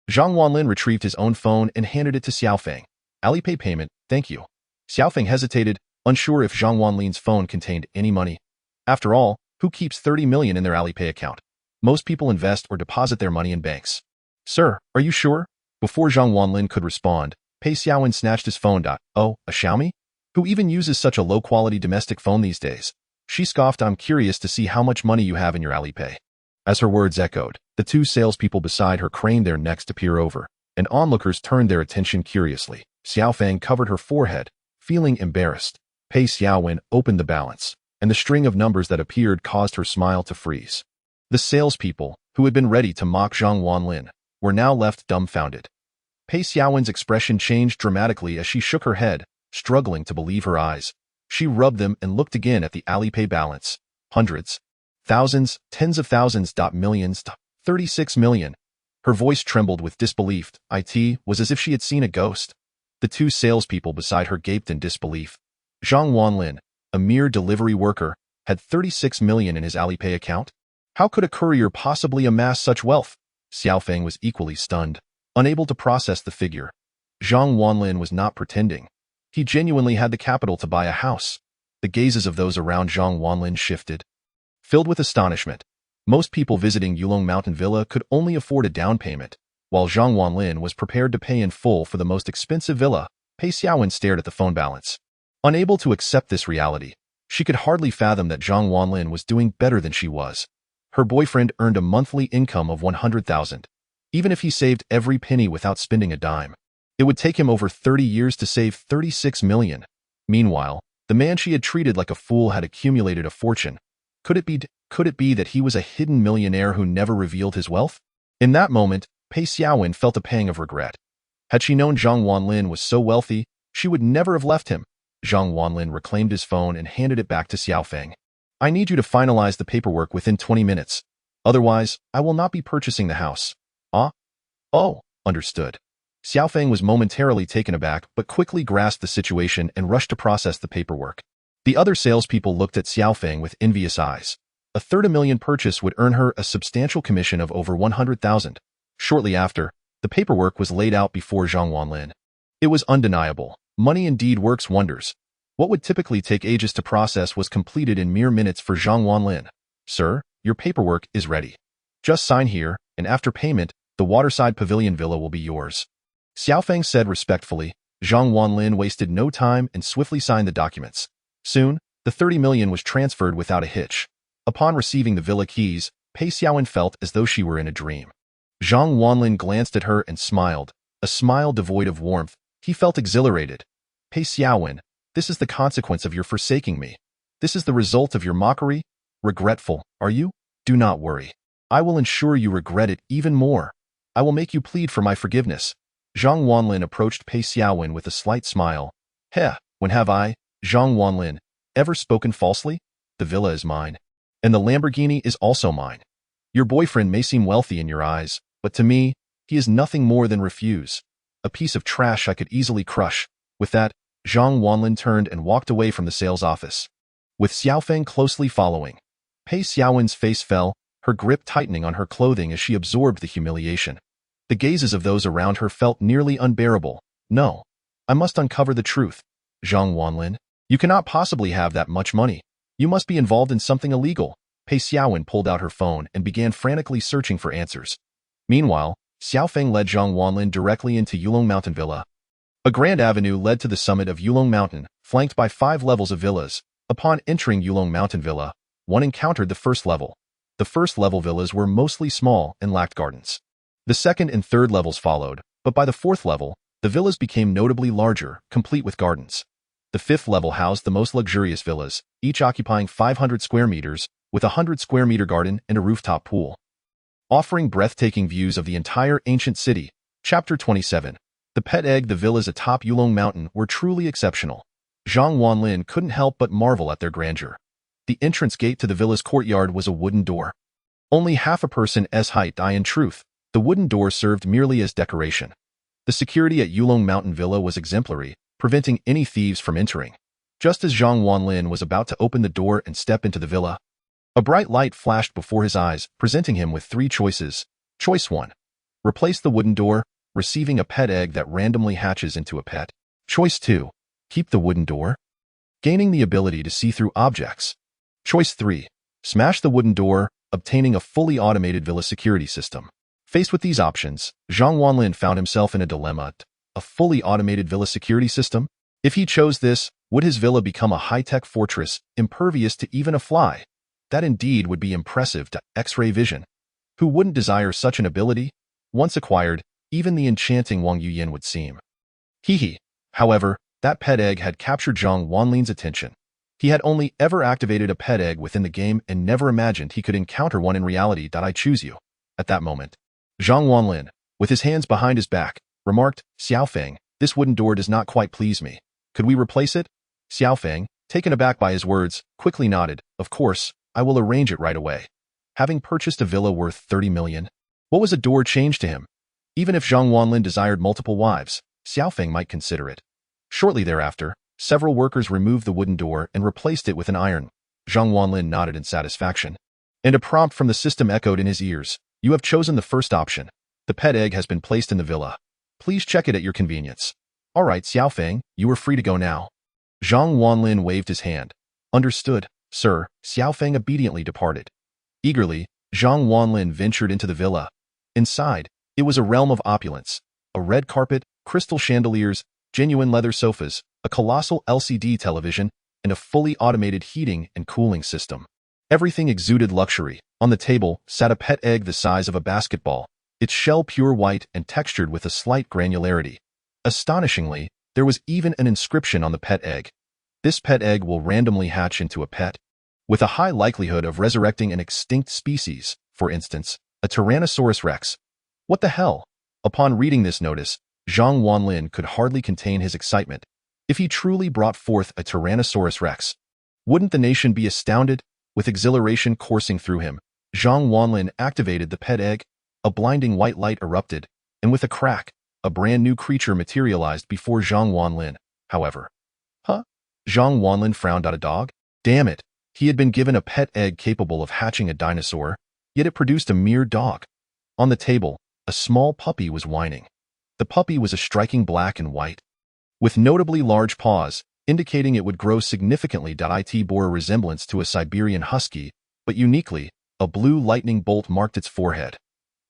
Zhang Wanlin retrieved his own phone and handed it to Xiaofeng. "Alipay payment, thank you." Xiaofeng hesitated, unsure if Zhang Wanlin's phone contained any money. After all, who keeps 30 million in their Alipay account? Most people invest or deposit their money in banks. "Sir, are you sure?" Before Zhang Wanlin could respond, Pei Xiaowen snatched his phone. "Oh, a Xiaomi? Who even uses such a low-quality domestic phone these days?" She scoffed. "I'm curious to see how much money you have in your Alipay." As her words echoed, the 2 salespeople beside her craned their necks to peer over, and onlookers turned their attention curiously. Xiaofeng covered her forehead, feeling embarrassed. Pei Xiaowen opened the balance, and the string of numbers that appeared caused her smile to freeze. The salespeople, who had been ready to mock Zhang Wanlin, were now left dumbfounded. Pei Xiaowen's expression changed dramatically as she shook her head, struggling to believe her eyes. She rubbed them and looked again at the Alipay balance. Hundreds, thousands, tens of thousands, millions, 36 million. Her voice trembled with disbelief. It was as if she had seen a ghost. The 2 salespeople beside her gaped in disbelief. Zhang Wanlin, a mere delivery worker, had 36 million in his Alipay account? How could a courier possibly amass such wealth? Xiaofeng was equally stunned, unable to process the figure. Zhang Wanlin was not pretending. He genuinely had the capital to buy a house. The gazes of those around Zhang Wanlin shifted. Filled with astonishment, most people visiting Yulong Mountain Villa could only afford a down payment, while Zhang Wanlin was prepared to pay in full for the most expensive villa. Pei Xiaowen stared at the phone balance. Unable to accept this reality, she could hardly fathom that Zhang Wanlin was doing better than she was. Her boyfriend earned a monthly income of 100,000. Even if he saved every penny without spending a dime, it would take him over 30 years to save 36 million. Meanwhile, the man she had treated like a fool had accumulated a fortune. Could it be that he was a hidden millionaire who never revealed his wealth? In that moment, Pei Xiaowen felt a pang of regret. Had she known Zhang Wanlin was so wealthy, she would never have left him. Zhang Wanlin reclaimed his phone and handed it back to Xiaofeng. "I need you to finalize the paperwork within 20 minutes. Otherwise, I will not be purchasing the house." "Ah? Oh, understood." Xiaofeng was momentarily taken aback but quickly grasped the situation and rushed to process the paperwork. The other salespeople looked at Xiaofeng with envious eyes. A 30 million purchase would earn her a substantial commission of over 100,000. Shortly after, the paperwork was laid out before Zhang Wanlin. It was undeniable. Money indeed works wonders. What would typically take ages to process was completed in mere minutes for Zhang Wanlin. "Sir, your paperwork is ready. Just sign here, and after payment, The waterside pavilion villa will be yours. Xiaofeng said respectfully. Zhang Wanlin wasted no time and swiftly signed the documents. Soon, the 30 million was transferred without a hitch. Upon receiving the villa keys, Pei Xiaowen felt as though she were in a dream. Zhang Wanlin glanced at her and smiled, a smile devoid of warmth. He felt exhilarated. Pei Xiaowen, this is the consequence of your forsaking me. This is the result of your mockery. Regretful, are you? Do not worry. I will ensure you regret it even more. I will make you plead for my forgiveness. Zhang Wanlin approached Pei Xiaowen with a slight smile. Heh, when have I, Zhang Wanlin, ever spoken falsely? The villa is mine. And the Lamborghini is also mine. Your boyfriend may seem wealthy in your eyes, but to me, he is nothing more than refuse. A piece of trash I could easily crush. With that, Zhang Wanlin turned and walked away from the sales office. With Xiaofeng closely following. Pei Xiaowen's face fell, her grip tightening on her clothing as she absorbed the humiliation. The gazes of those around her felt nearly unbearable. No, I must uncover the truth. Zhang Wanlin, you cannot possibly have that much money. You must be involved in something illegal. Pei Xiaowen pulled out her phone and began frantically searching for answers. Meanwhile, Xiaofeng led Zhang Wanlin directly into Yulong Mountain Villa. A grand avenue led to the summit of Yulong Mountain, flanked by 5 levels of villas. Upon entering Yulong Mountain Villa, one encountered the first level. The first level villas were mostly small and lacked gardens. The second and third levels followed, but by the fourth level, the villas became notably larger, complete with gardens. The fifth level housed the most luxurious villas, each occupying 500 square meters, with a 100 square meter garden and a rooftop pool. Offering breathtaking views of the entire ancient city. Chapter 27. The pet egg. The villas atop Yulong Mountain were truly exceptional. Zhang Wanlin couldn't help but marvel at their grandeur. The entrance gate to the villa's courtyard was a wooden door. Only half a person's height. In truth, the wooden door served merely as decoration. The security at Yulong Mountain Villa was exemplary, preventing any thieves from entering. Just as Zhang Wanlin was about to open the door and step into the villa, a bright light flashed before his eyes, presenting him with 3 choices. Choice 1. Replace the wooden door, receiving a pet egg that randomly hatches into a pet. Choice 2. Keep the wooden door, gaining the ability to see through objects. Choice 3. Smash the wooden door, obtaining a fully automated villa security system. Faced with these options, Zhang Wanlin found himself in a dilemma. A fully automated villa security system? If he chose this, would his villa become a high-tech fortress, impervious to even a fly? That indeed would be impressive to X-ray vision. Who wouldn't desire such an ability? Once acquired, even the enchanting Wang Yuyan would seem. Hee. However, that pet egg had captured Zhang Wanlin's attention. He had only ever activated a pet egg within the game and never imagined he could encounter one in reality. I choose you. At that moment, Zhang Wanlin, with his hands behind his back, remarked, Xiaofeng, this wooden door does not quite please me. Could we replace it? Xiaofeng, taken aback by his words, quickly nodded. Of course, I will arrange it right away. Having purchased a villa worth 30 million, what was a door change to him? Even if Zhang Wanlin desired multiple wives, Xiaofeng might consider it. Shortly thereafter, several workers removed the wooden door and replaced it with an iron. Zhang Wanlin nodded in satisfaction. And a prompt from the system echoed in his ears. You have chosen the first option. The pet egg has been placed in the villa. Please check it at your convenience. All right, Xiaofeng, you are free to go now. Zhang Wanlin waved his hand. Understood, sir. Xiaofeng obediently departed. Eagerly, Zhang Wanlin ventured into the villa. Inside, it was a realm of opulence. A red carpet, crystal chandeliers, genuine leather sofas, a colossal LCD television, and a fully automated heating and cooling system. Everything exuded luxury. On the table sat a pet egg the size of a basketball, its shell pure white and textured with a slight granularity. Astonishingly, there was even an inscription on the pet egg. This pet egg will randomly hatch into a pet, with a high likelihood of resurrecting an extinct species, for instance, a Tyrannosaurus rex. What the hell? Upon reading this notice, Zhang Wanlin could hardly contain his excitement. If he truly brought forth a Tyrannosaurus rex, wouldn't the nation be astounded? With exhilaration coursing through him, Zhang Wanlin activated the pet egg. A blinding white light erupted, and with a crack, a brand new creature materialized before Zhang Wanlin. However, Zhang Wanlin frowned at a dog? Damn it, he had been given a pet egg capable of hatching a dinosaur, yet it produced a mere dog. On the table, a small puppy was whining. The puppy was a striking black and white, with notably large paws, indicating it would grow significantly. It bore a resemblance to a Siberian husky, but uniquely, a blue lightning bolt marked its forehead.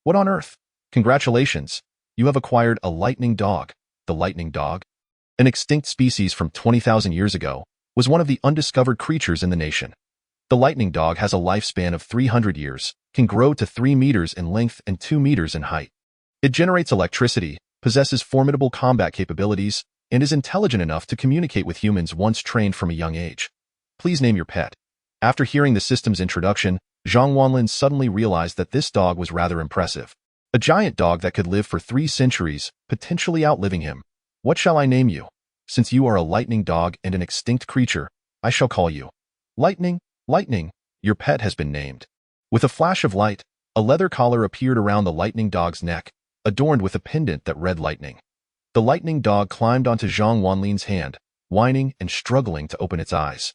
What on earth? Congratulations! You have acquired a lightning dog. The lightning dog, an extinct species from 20,000 years ago, was one of the undiscovered creatures in the nation. The lightning dog has a lifespan of 300 years, can grow to 3 meters in length and 2 meters in height. It generates electricity, possesses formidable combat capabilities, and is intelligent enough to communicate with humans once trained from a young age. Please name your pet. After hearing the system's introduction, Zhang Wanlin suddenly realized that this dog was rather impressive. A giant dog that could live for 3 centuries, potentially outliving him. What shall I name you? Since you are a lightning dog and an extinct creature, I shall call you Lightning. Lightning, your pet has been named. With a flash of light, a leather collar appeared around the lightning dog's neck, adorned with a pendant that read lightning. The lightning dog climbed onto Zhang Wanlin's hand, whining and struggling to open its eyes.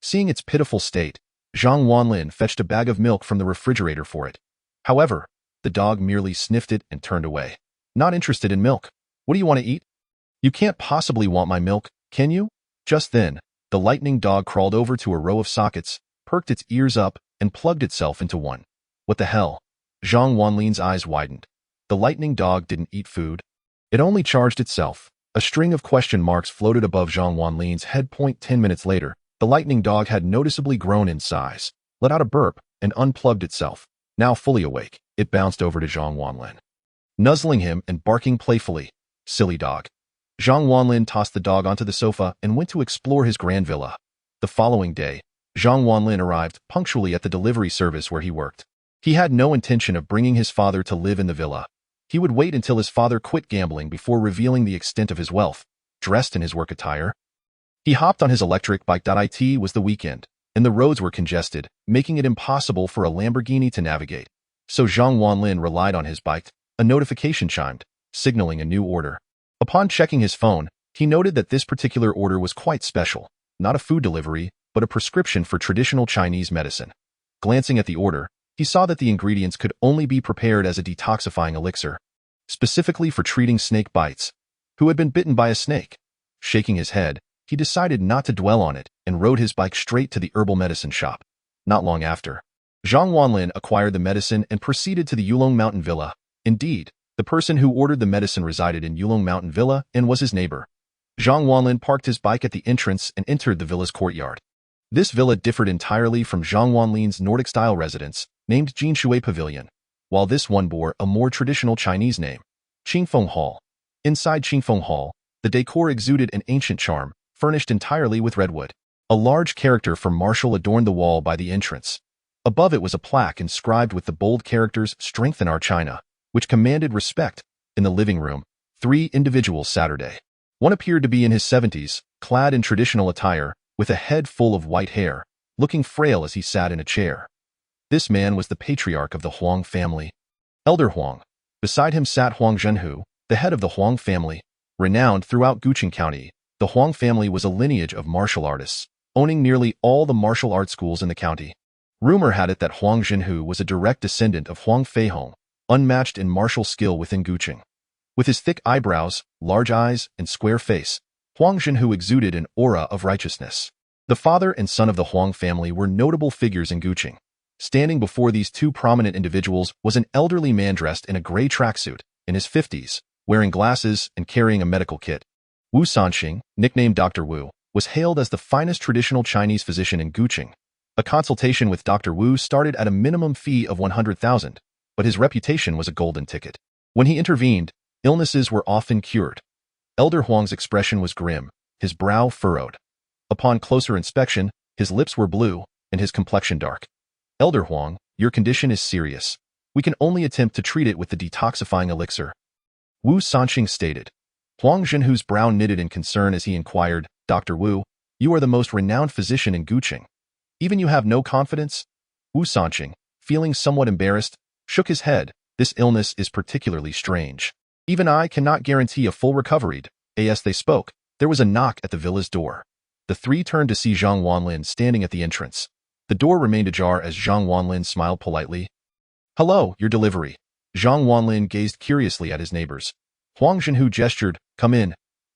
Seeing its pitiful state, Zhang Wanlin fetched a bag of milk from the refrigerator for it. However, the dog merely sniffed it and turned away. Not interested in milk. What do you want to eat? You can't possibly want my milk, can you? Just then, the lightning dog crawled over to a row of sockets, perked its ears up, and plugged itself into one. What the hell? Zhang Wanlin's eyes widened. The lightning dog didn't eat food. It only charged itself. A string of question marks floated above Zhang Wanlin's head. 10 minutes later, the lightning dog had noticeably grown in size, let out a burp, and unplugged itself. Now fully awake, it bounced over to Zhang Wanlin, nuzzling him and barking playfully. Silly dog. Zhang Wanlin tossed the dog onto the sofa and went to explore his grand villa. The following day, Zhang Wanlin arrived punctually at the delivery service where he worked. He had no intention of bringing his father to live in the villa. He would wait until his father quit gambling before revealing the extent of his wealth. Dressed in his work attire, he hopped on his electric bike. It was the weekend, and the roads were congested, making it impossible for a Lamborghini to navigate. So Zhang Wanlin relied on his bike. A notification chimed, signaling a new order. Upon checking his phone, he noted that this particular order was quite special. Not a food delivery, but a prescription for traditional Chinese medicine. Glancing at the order, he saw that the ingredients could only be prepared as a detoxifying elixir, specifically for treating snake bites. Who had been bitten by a snake? Shaking his head, he decided not to dwell on it and rode his bike straight to the herbal medicine shop. Not long after, Zhang Wanlin acquired the medicine and proceeded to the Yulong Mountain Villa. Indeed, the person who ordered the medicine resided in Yulong Mountain Villa and was his neighbor. Zhang Wanlin parked his bike at the entrance and entered the villa's courtyard. This villa differed entirely from Zhang Wanlin's Nordic-style residence, named Jinshui Pavilion, while this one bore a more traditional Chinese name, Qingfeng Hall. Inside Qingfeng Hall, the decor exuded an ancient charm, furnished entirely with redwood. A large character for martial adorned the wall by the entrance. Above it was a plaque inscribed with the bold characters "Strengthen our China," which commanded respect. In the living room, 3 individuals Saturday. One appeared to be in his 70s, clad in traditional attire, with a head full of white hair, looking frail as he sat in a chair. This man was the patriarch of the Huang family, Elder Huang. Beside him sat Huang Zhenhu, the head of the Huang family. Renowned throughout Guqing County, the Huang family was a lineage of martial artists, owning nearly all the martial arts schools in the county. Rumor had it that Huang Zhenhu was a direct descendant of Huang Feihong, unmatched in martial skill within Guqing. With his thick eyebrows, large eyes, and square face, Huang Zhenhu exuded an aura of righteousness. The father and son of the Huang family were notable figures in Guqing. Standing before these 2 prominent individuals was an elderly man dressed in a gray tracksuit, in his 50s, wearing glasses and carrying a medical kit. Wu Sanxing, nicknamed Dr. Wu, was hailed as the finest traditional Chinese physician in Guqing. A consultation with Dr. Wu started at a minimum fee of 100,000, but his reputation was a golden ticket. When he intervened, illnesses were often cured. Elder Huang's expression was grim, his brow furrowed. Upon closer inspection, his lips were blue, and his complexion dark. Elder Huang, your condition is serious. We can only attempt to treat it with the detoxifying elixir, Wu Sanxing stated. Huang Zhenhu's brow knitted in concern as he inquired, Dr. Wu, you are the most renowned physician in Guqing. Even you have no confidence? Wu Sanxing, feeling somewhat embarrassed, shook his head. This illness is particularly strange. Even I cannot guarantee a full recovery. As they spoke, there was a knock at the villa's door. The 3 turned to see Zhang Wanlin standing at the entrance. The door remained ajar as Zhang Wanlin smiled politely. Hello, your delivery. Zhang Wanlin gazed curiously at his neighbors. Huang Zhenhu gestured, come in.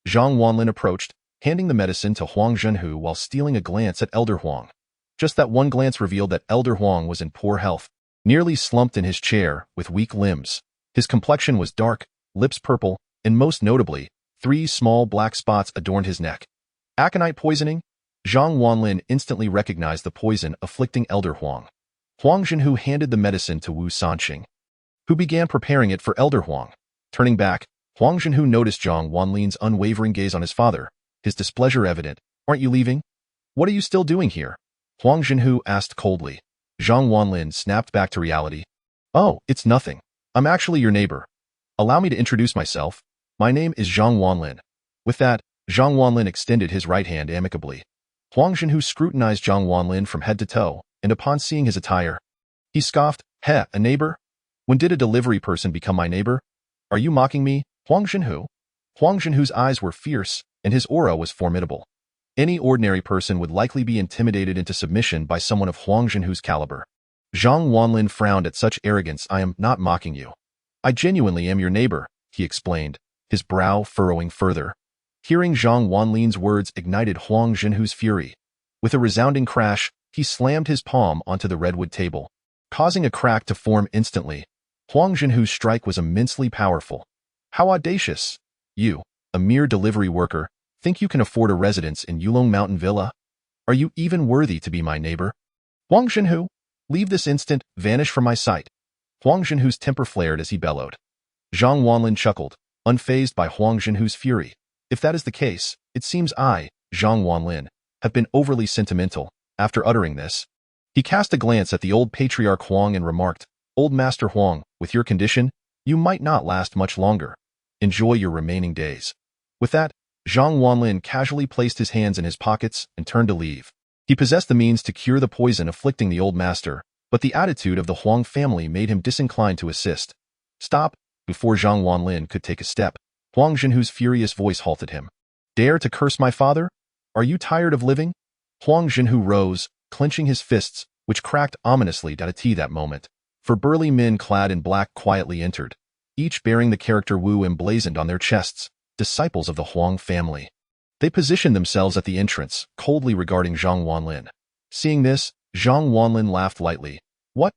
Zhang Wanlin approached, handing the medicine to Huang Zhenhu while stealing a glance at Elder Huang. Just that one glance revealed that Elder Huang was in poor health, nearly slumped in his chair, with weak limbs. His complexion was dark, lips purple, and most notably, 3 small black spots adorned his neck. Aconite poisoning? Zhang Wanlin instantly recognized the poison afflicting Elder Huang. Huang Zhenhu handed the medicine to Wu Sanqing, who began preparing it for Elder Huang. Turning back, Huang Zhenhu noticed Zhang Wanlin's unwavering gaze on his father, his displeasure evident. "Aren't you leaving? What are you still doing here?" Huang Zhenhu asked coldly. Zhang Wanlin snapped back to reality. "Oh, it's nothing. I'm actually your neighbor. Allow me to introduce myself. My name is Zhang Wanlin." With that, Zhang Wanlin extended his right hand amicably. Huang Zhenhu scrutinized Zhang Wanlin from head to toe, and upon seeing his attire, he scoffed, "Heh, a neighbor? When did a delivery person become my neighbor? Are you mocking me, Huang Zhenhu?" Huang Zhenhu's eyes were fierce, and his aura was formidable. Any ordinary person would likely be intimidated into submission by someone of Huang Zhenhu's caliber. Zhang Wanlin frowned at such arrogance. "I am not mocking you. I genuinely am your neighbor," he explained, his brow furrowing further. Hearing Zhang Wanlin's words ignited Huang Zhenhu's fury. With a resounding crash, he slammed his palm onto the redwood table, causing a crack to form instantly. Huang Zhenhu's strike was immensely powerful. "How audacious! You, a mere delivery worker, think you can afford a residence in Yulong Mountain Villa? Are you even worthy to be my neighbor? Huang Zhenhu, leave this instant, vanish from my sight." Huang Zhenhu's temper flared as he bellowed. Zhang Wanlin chuckled, unfazed by Huang Zhenhu's fury. "If that is the case, it seems I, Zhang Wanlin, have been overly sentimental." After uttering this, he cast a glance at the old patriarch Huang and remarked, "Old Master Huang, with your condition, you might not last much longer. Enjoy your remaining days." With that, Zhang Wanlin casually placed his hands in his pockets and turned to leave. He possessed the means to cure the poison afflicting the old master, but the attitude of the Huang family made him disinclined to assist. "Stop!" Before Zhang Wanlin could take a step, Huang Zhenhu's furious voice halted him. "Dare to curse my father? Are you tired of living?" Huang Zhenhu rose, clenching his fists, which cracked ominously that moment. For burly men clad in black quietly entered, each bearing the character Wu emblazoned on their chests, disciples of the Huang family. They positioned themselves at the entrance, coldly regarding Zhang Wanlin. Seeing this, Zhang Wanlin laughed lightly. "What?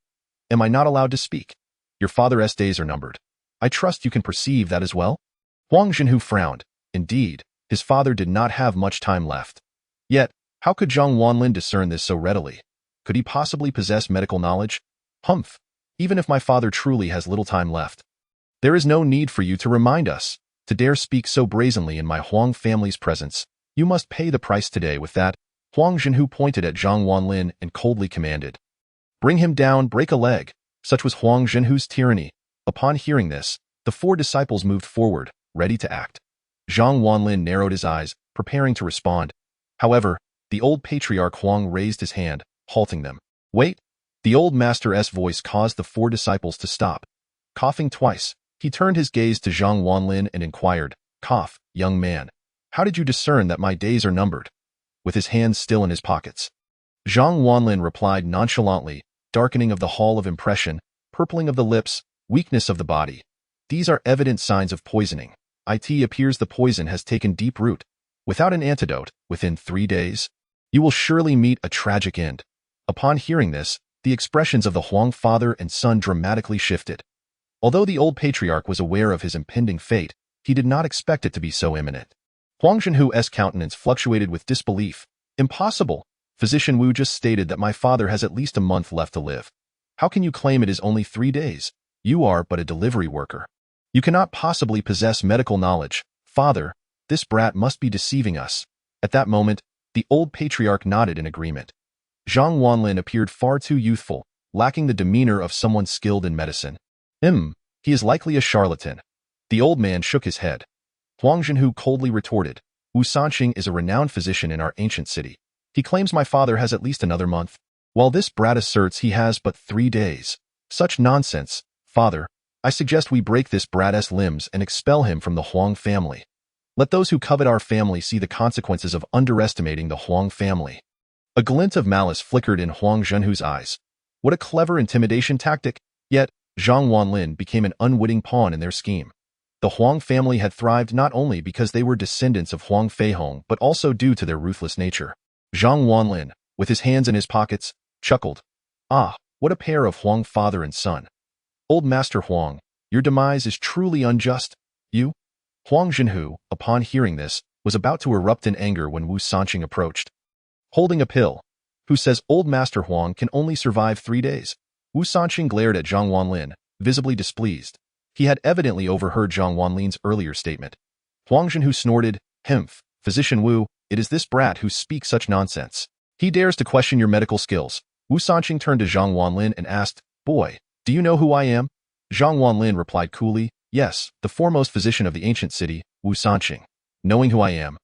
Am I not allowed to speak? Your father's days are numbered. I trust you can perceive that as well?" Huang Zhenhu frowned. Indeed, his father did not have much time left. Yet, how could Zhang Wanlin discern this so readily? Could he possibly possess medical knowledge? "Humph! Even if my father truly has little time left, there is no need for you to remind us. To dare speak so brazenly in my Huang family's presence, you must pay the price today." With that, Huang Zhenhu pointed at Zhang Wanlin and coldly commanded, "Bring him down, break a leg." Such was Huang Zhenhu's tyranny. Upon hearing this, the 4 disciples moved forward, ready to act. Zhang Wanlin narrowed his eyes, preparing to respond. However, the old patriarch Huang raised his hand, halting them. "Wait!" The old master's voice caused the 4 disciples to stop. Coughing twice, he turned his gaze to Zhang Wanlin and inquired, "Cough, young man, how did you discern that my days are numbered?" With his hands still in his pockets, Zhang Wanlin replied nonchalantly, "Darkening of the hall of impression, purpling of the lips, weakness of the body. These are evident signs of poisoning. It appears the poison has taken deep root. Without an antidote, within 3 days, you will surely meet a tragic end." Upon hearing this, the expressions of the Huang father and son dramatically shifted. Although the old patriarch was aware of his impending fate, he did not expect it to be so imminent. Huang Zhenhu's countenance fluctuated with disbelief. "Impossible! Physician Wu just stated that my father has at least a month left to live. How can you claim it is only 3 days? You are but a delivery worker. You cannot possibly possess medical knowledge. Father, this brat must be deceiving us." At that moment, the old patriarch nodded in agreement. Zhang Wanlin appeared far too youthful, lacking the demeanor of someone skilled in medicine. He is likely a charlatan." The old man shook his head. Huang Zhenhu coldly retorted, "Wu Sanqing is a renowned physician in our ancient city. He claims my father has at least another month, while this brat asserts he has but 3 days. Such nonsense. Father, I suggest we break this brat's limbs and expel him from the Huang family. Let those who covet our family see the consequences of underestimating the Huang family." A glint of malice flickered in Huang Zhenhu's eyes. What a clever intimidation tactic! Yet, Zhang Wanlin became an unwitting pawn in their scheme. The Huang family had thrived not only because they were descendants of Huang Feihong, but also due to their ruthless nature. Zhang Wanlin, with his hands in his pockets, chuckled. "Ah, what a pair of Huang father and son. Old Master Huang, Your demise is truly unjust. You?" Huang Zhenhu, upon hearing this, was about to erupt in anger when Wu Sanqing approached. Holding a pill. Who says old Master Huang can only survive 3 days? Wu Sanqing glared at Zhang Wanlin, visibly displeased. He had evidently overheard Zhang Wanlin's earlier statement. Huang Zhenhu snorted, "Humph, Physician Wu, it is this brat who speaks such nonsense. He dares to question your medical skills." Wu Sanqing turned to Zhang Wanlin and asked, "Boy, do you know who I am?" Zhang Wanlin replied coolly, "Yes, the foremost physician of the ancient city, Wu Sanqing. Knowing who I am,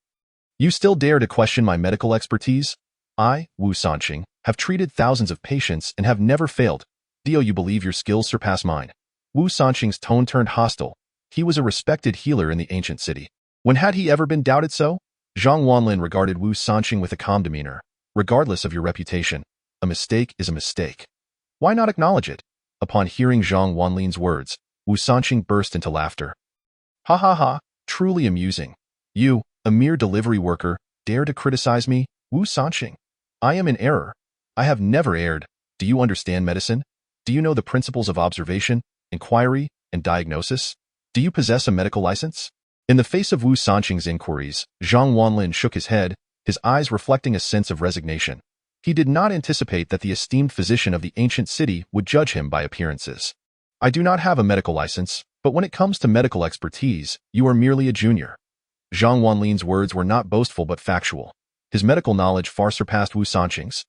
you still dare to question my medical expertise? I, Wu Sanqing, have treated thousands of patients and have never failed. Do you believe your skills surpass mine?" Wu Sanqing's tone turned hostile. He was a respected healer in the ancient city. When had he ever been doubted so? Zhang Wanlin regarded Wu Sanqing with a calm demeanor. "Regardless of your reputation, a mistake is a mistake. Why not acknowledge it?" Upon hearing Zhang Wanlin's words, Wu Sanqing burst into laughter. "Ha ha ha, truly amusing. You, a mere delivery worker, dare to criticize me, Wu Sanqing? I am in error. I have never erred. Do you understand medicine? Do you know the principles of observation, inquiry, and diagnosis? Do you possess a medical license?" In the face of Wu Sanqing's inquiries, Zhang Wanlin shook his head, his eyes reflecting a sense of resignation. He did not anticipate that the esteemed physician of the ancient city would judge him by appearances. "I do not have a medical license, but when it comes to medical expertise, you are merely a junior." Zhang Wanlin's words were not boastful but factual. His medical knowledge far surpassed Wu Sanqing's,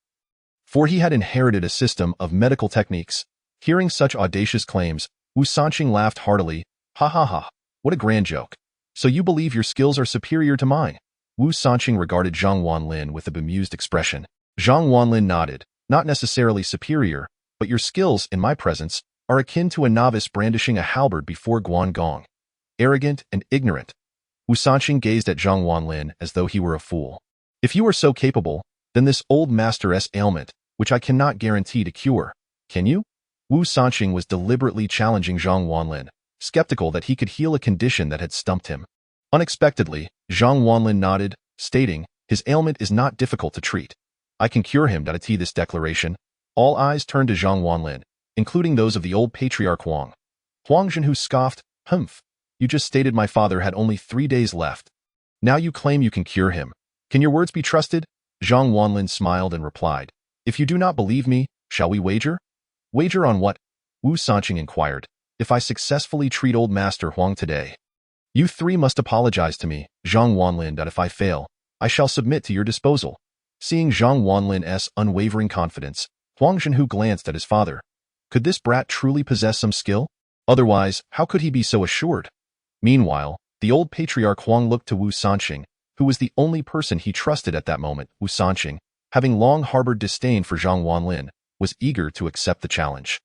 for he had inherited a system of medical techniques. Hearing such audacious claims, Wu Sanqing laughed heartily. "Ha ha ha, what a grand joke. So you believe your skills are superior to mine?" Wu Sanqing regarded Zhang Wanlin with a bemused expression. Zhang Wanlin nodded. "Not necessarily superior, but your skills, in my presence, are akin to a novice brandishing a halberd before Guangong. Arrogant and ignorant." Wu Sanqing gazed at Zhang Wanlin as though he were a fool. "If you are so capable, then this old master's ailment, which I cannot guarantee to cure, can you?" Wu Sanqing was deliberately challenging Zhang Wanlin, skeptical that he could heal a condition that had stumped him. Unexpectedly, Zhang Wanlin nodded, stating, "His ailment is not difficult to treat. I can cure him." This declaration. All eyes turned to Zhang Wanlin, including those of the old patriarch Huang. Huang Zhenhu scoffed, "Humph. You just stated my father had only 3 days left. Now you claim you can cure him. Can your words be trusted?" Zhang Wanlin smiled and replied, "If you do not believe me, shall we wager?" "Wager on what?" Wu Sanqing inquired. "If I successfully treat old Master Huang today, you 3 must apologize to me, Zhang Wanlin. If I fail, I shall submit to your disposal." Seeing Zhang Wanlin's unwavering confidence, Huang Zhenhu glanced at his father. Could this brat truly possess some skill? Otherwise, how could he be so assured? Meanwhile, the old patriarch Huang looked to Wu Sanqing, who was the only person he trusted at that moment. Wu Sanqing, having long harbored disdain for Zhang Wanlin, was eager to accept the challenge.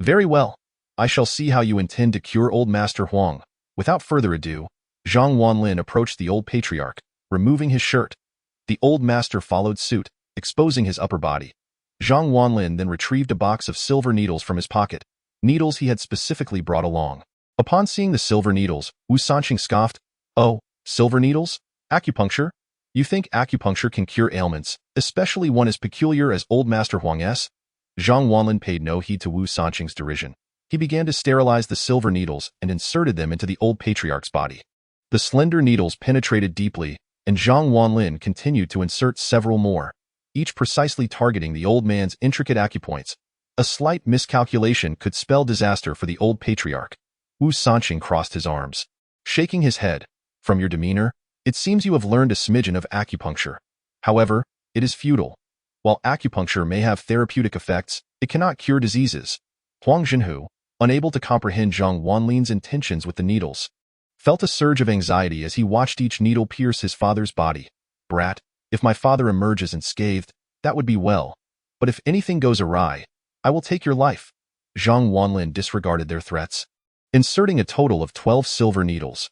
"Very well. I shall see how you intend to cure old Master Huang." Without further ado, Zhang Wanlin approached the old patriarch, removing his shirt. The old master followed suit, exposing his upper body. Zhang Wanlin then retrieved a box of silver needles from his pocket, needles he had specifically brought along. Upon seeing the silver needles, Wu Sanqing scoffed, "Oh, silver needles? Acupuncture? You think acupuncture can cure ailments, especially one as peculiar as old Master Huang's?" Zhang Wanlin paid no heed to Wu Sanqing's derision. He began to sterilize the silver needles and inserted them into the old patriarch's body. The slender needles penetrated deeply, and Zhang Wanlin continued to insert several more, each precisely targeting the old man's intricate acupoints. A slight miscalculation could spell disaster for the old patriarch. Wu Sanqing crossed his arms, shaking his head. "From your demeanor, it seems you have learned a smidgen of acupuncture. However, it is futile. While acupuncture may have therapeutic effects, it cannot cure diseases." Huang Zhenhu, unable to comprehend Zhang Wanlin's intentions with the needles, felt a surge of anxiety as he watched each needle pierce his father's body. "Brat, if my father emerges unscathed, that would be well. But if anything goes awry, I will take your life." Zhang Wanlin disregarded their threats, inserting a total of 12 silver needles.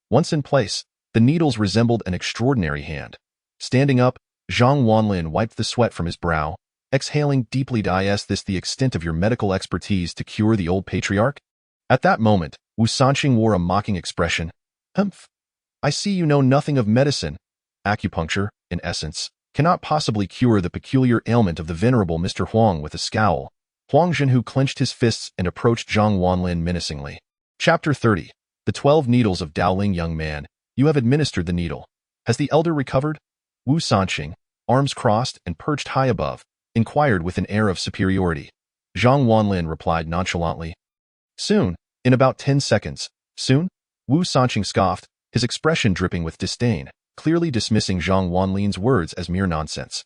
Once in place, the needles resembled an extraordinary hand. Standing up, Zhang Wanlin wiped the sweat from his brow, exhaling deeply. "Is this the extent of your medical expertise to cure the old patriarch?" At that moment, Wu Sanqing wore a mocking expression. "Humph. I see you know nothing of medicine. Acupuncture, in essence, cannot possibly cure the peculiar ailment of the venerable Mr. Huang." With a scowl, Huang Zhenhu clenched his fists and approached Zhang Wanlin menacingly. Chapter 30. The 12 Needles of Daoling. Young man, you have administered the needle. Has the elder recovered? Wu Sanqing, arms crossed and perched high above, inquired with an air of superiority. Zhang Wanlin replied nonchalantly. Soon, in about 10 seconds. Soon? Wu Sanqing scoffed, his expression dripping with disdain, clearly dismissing Zhang Wanlin's words as mere nonsense.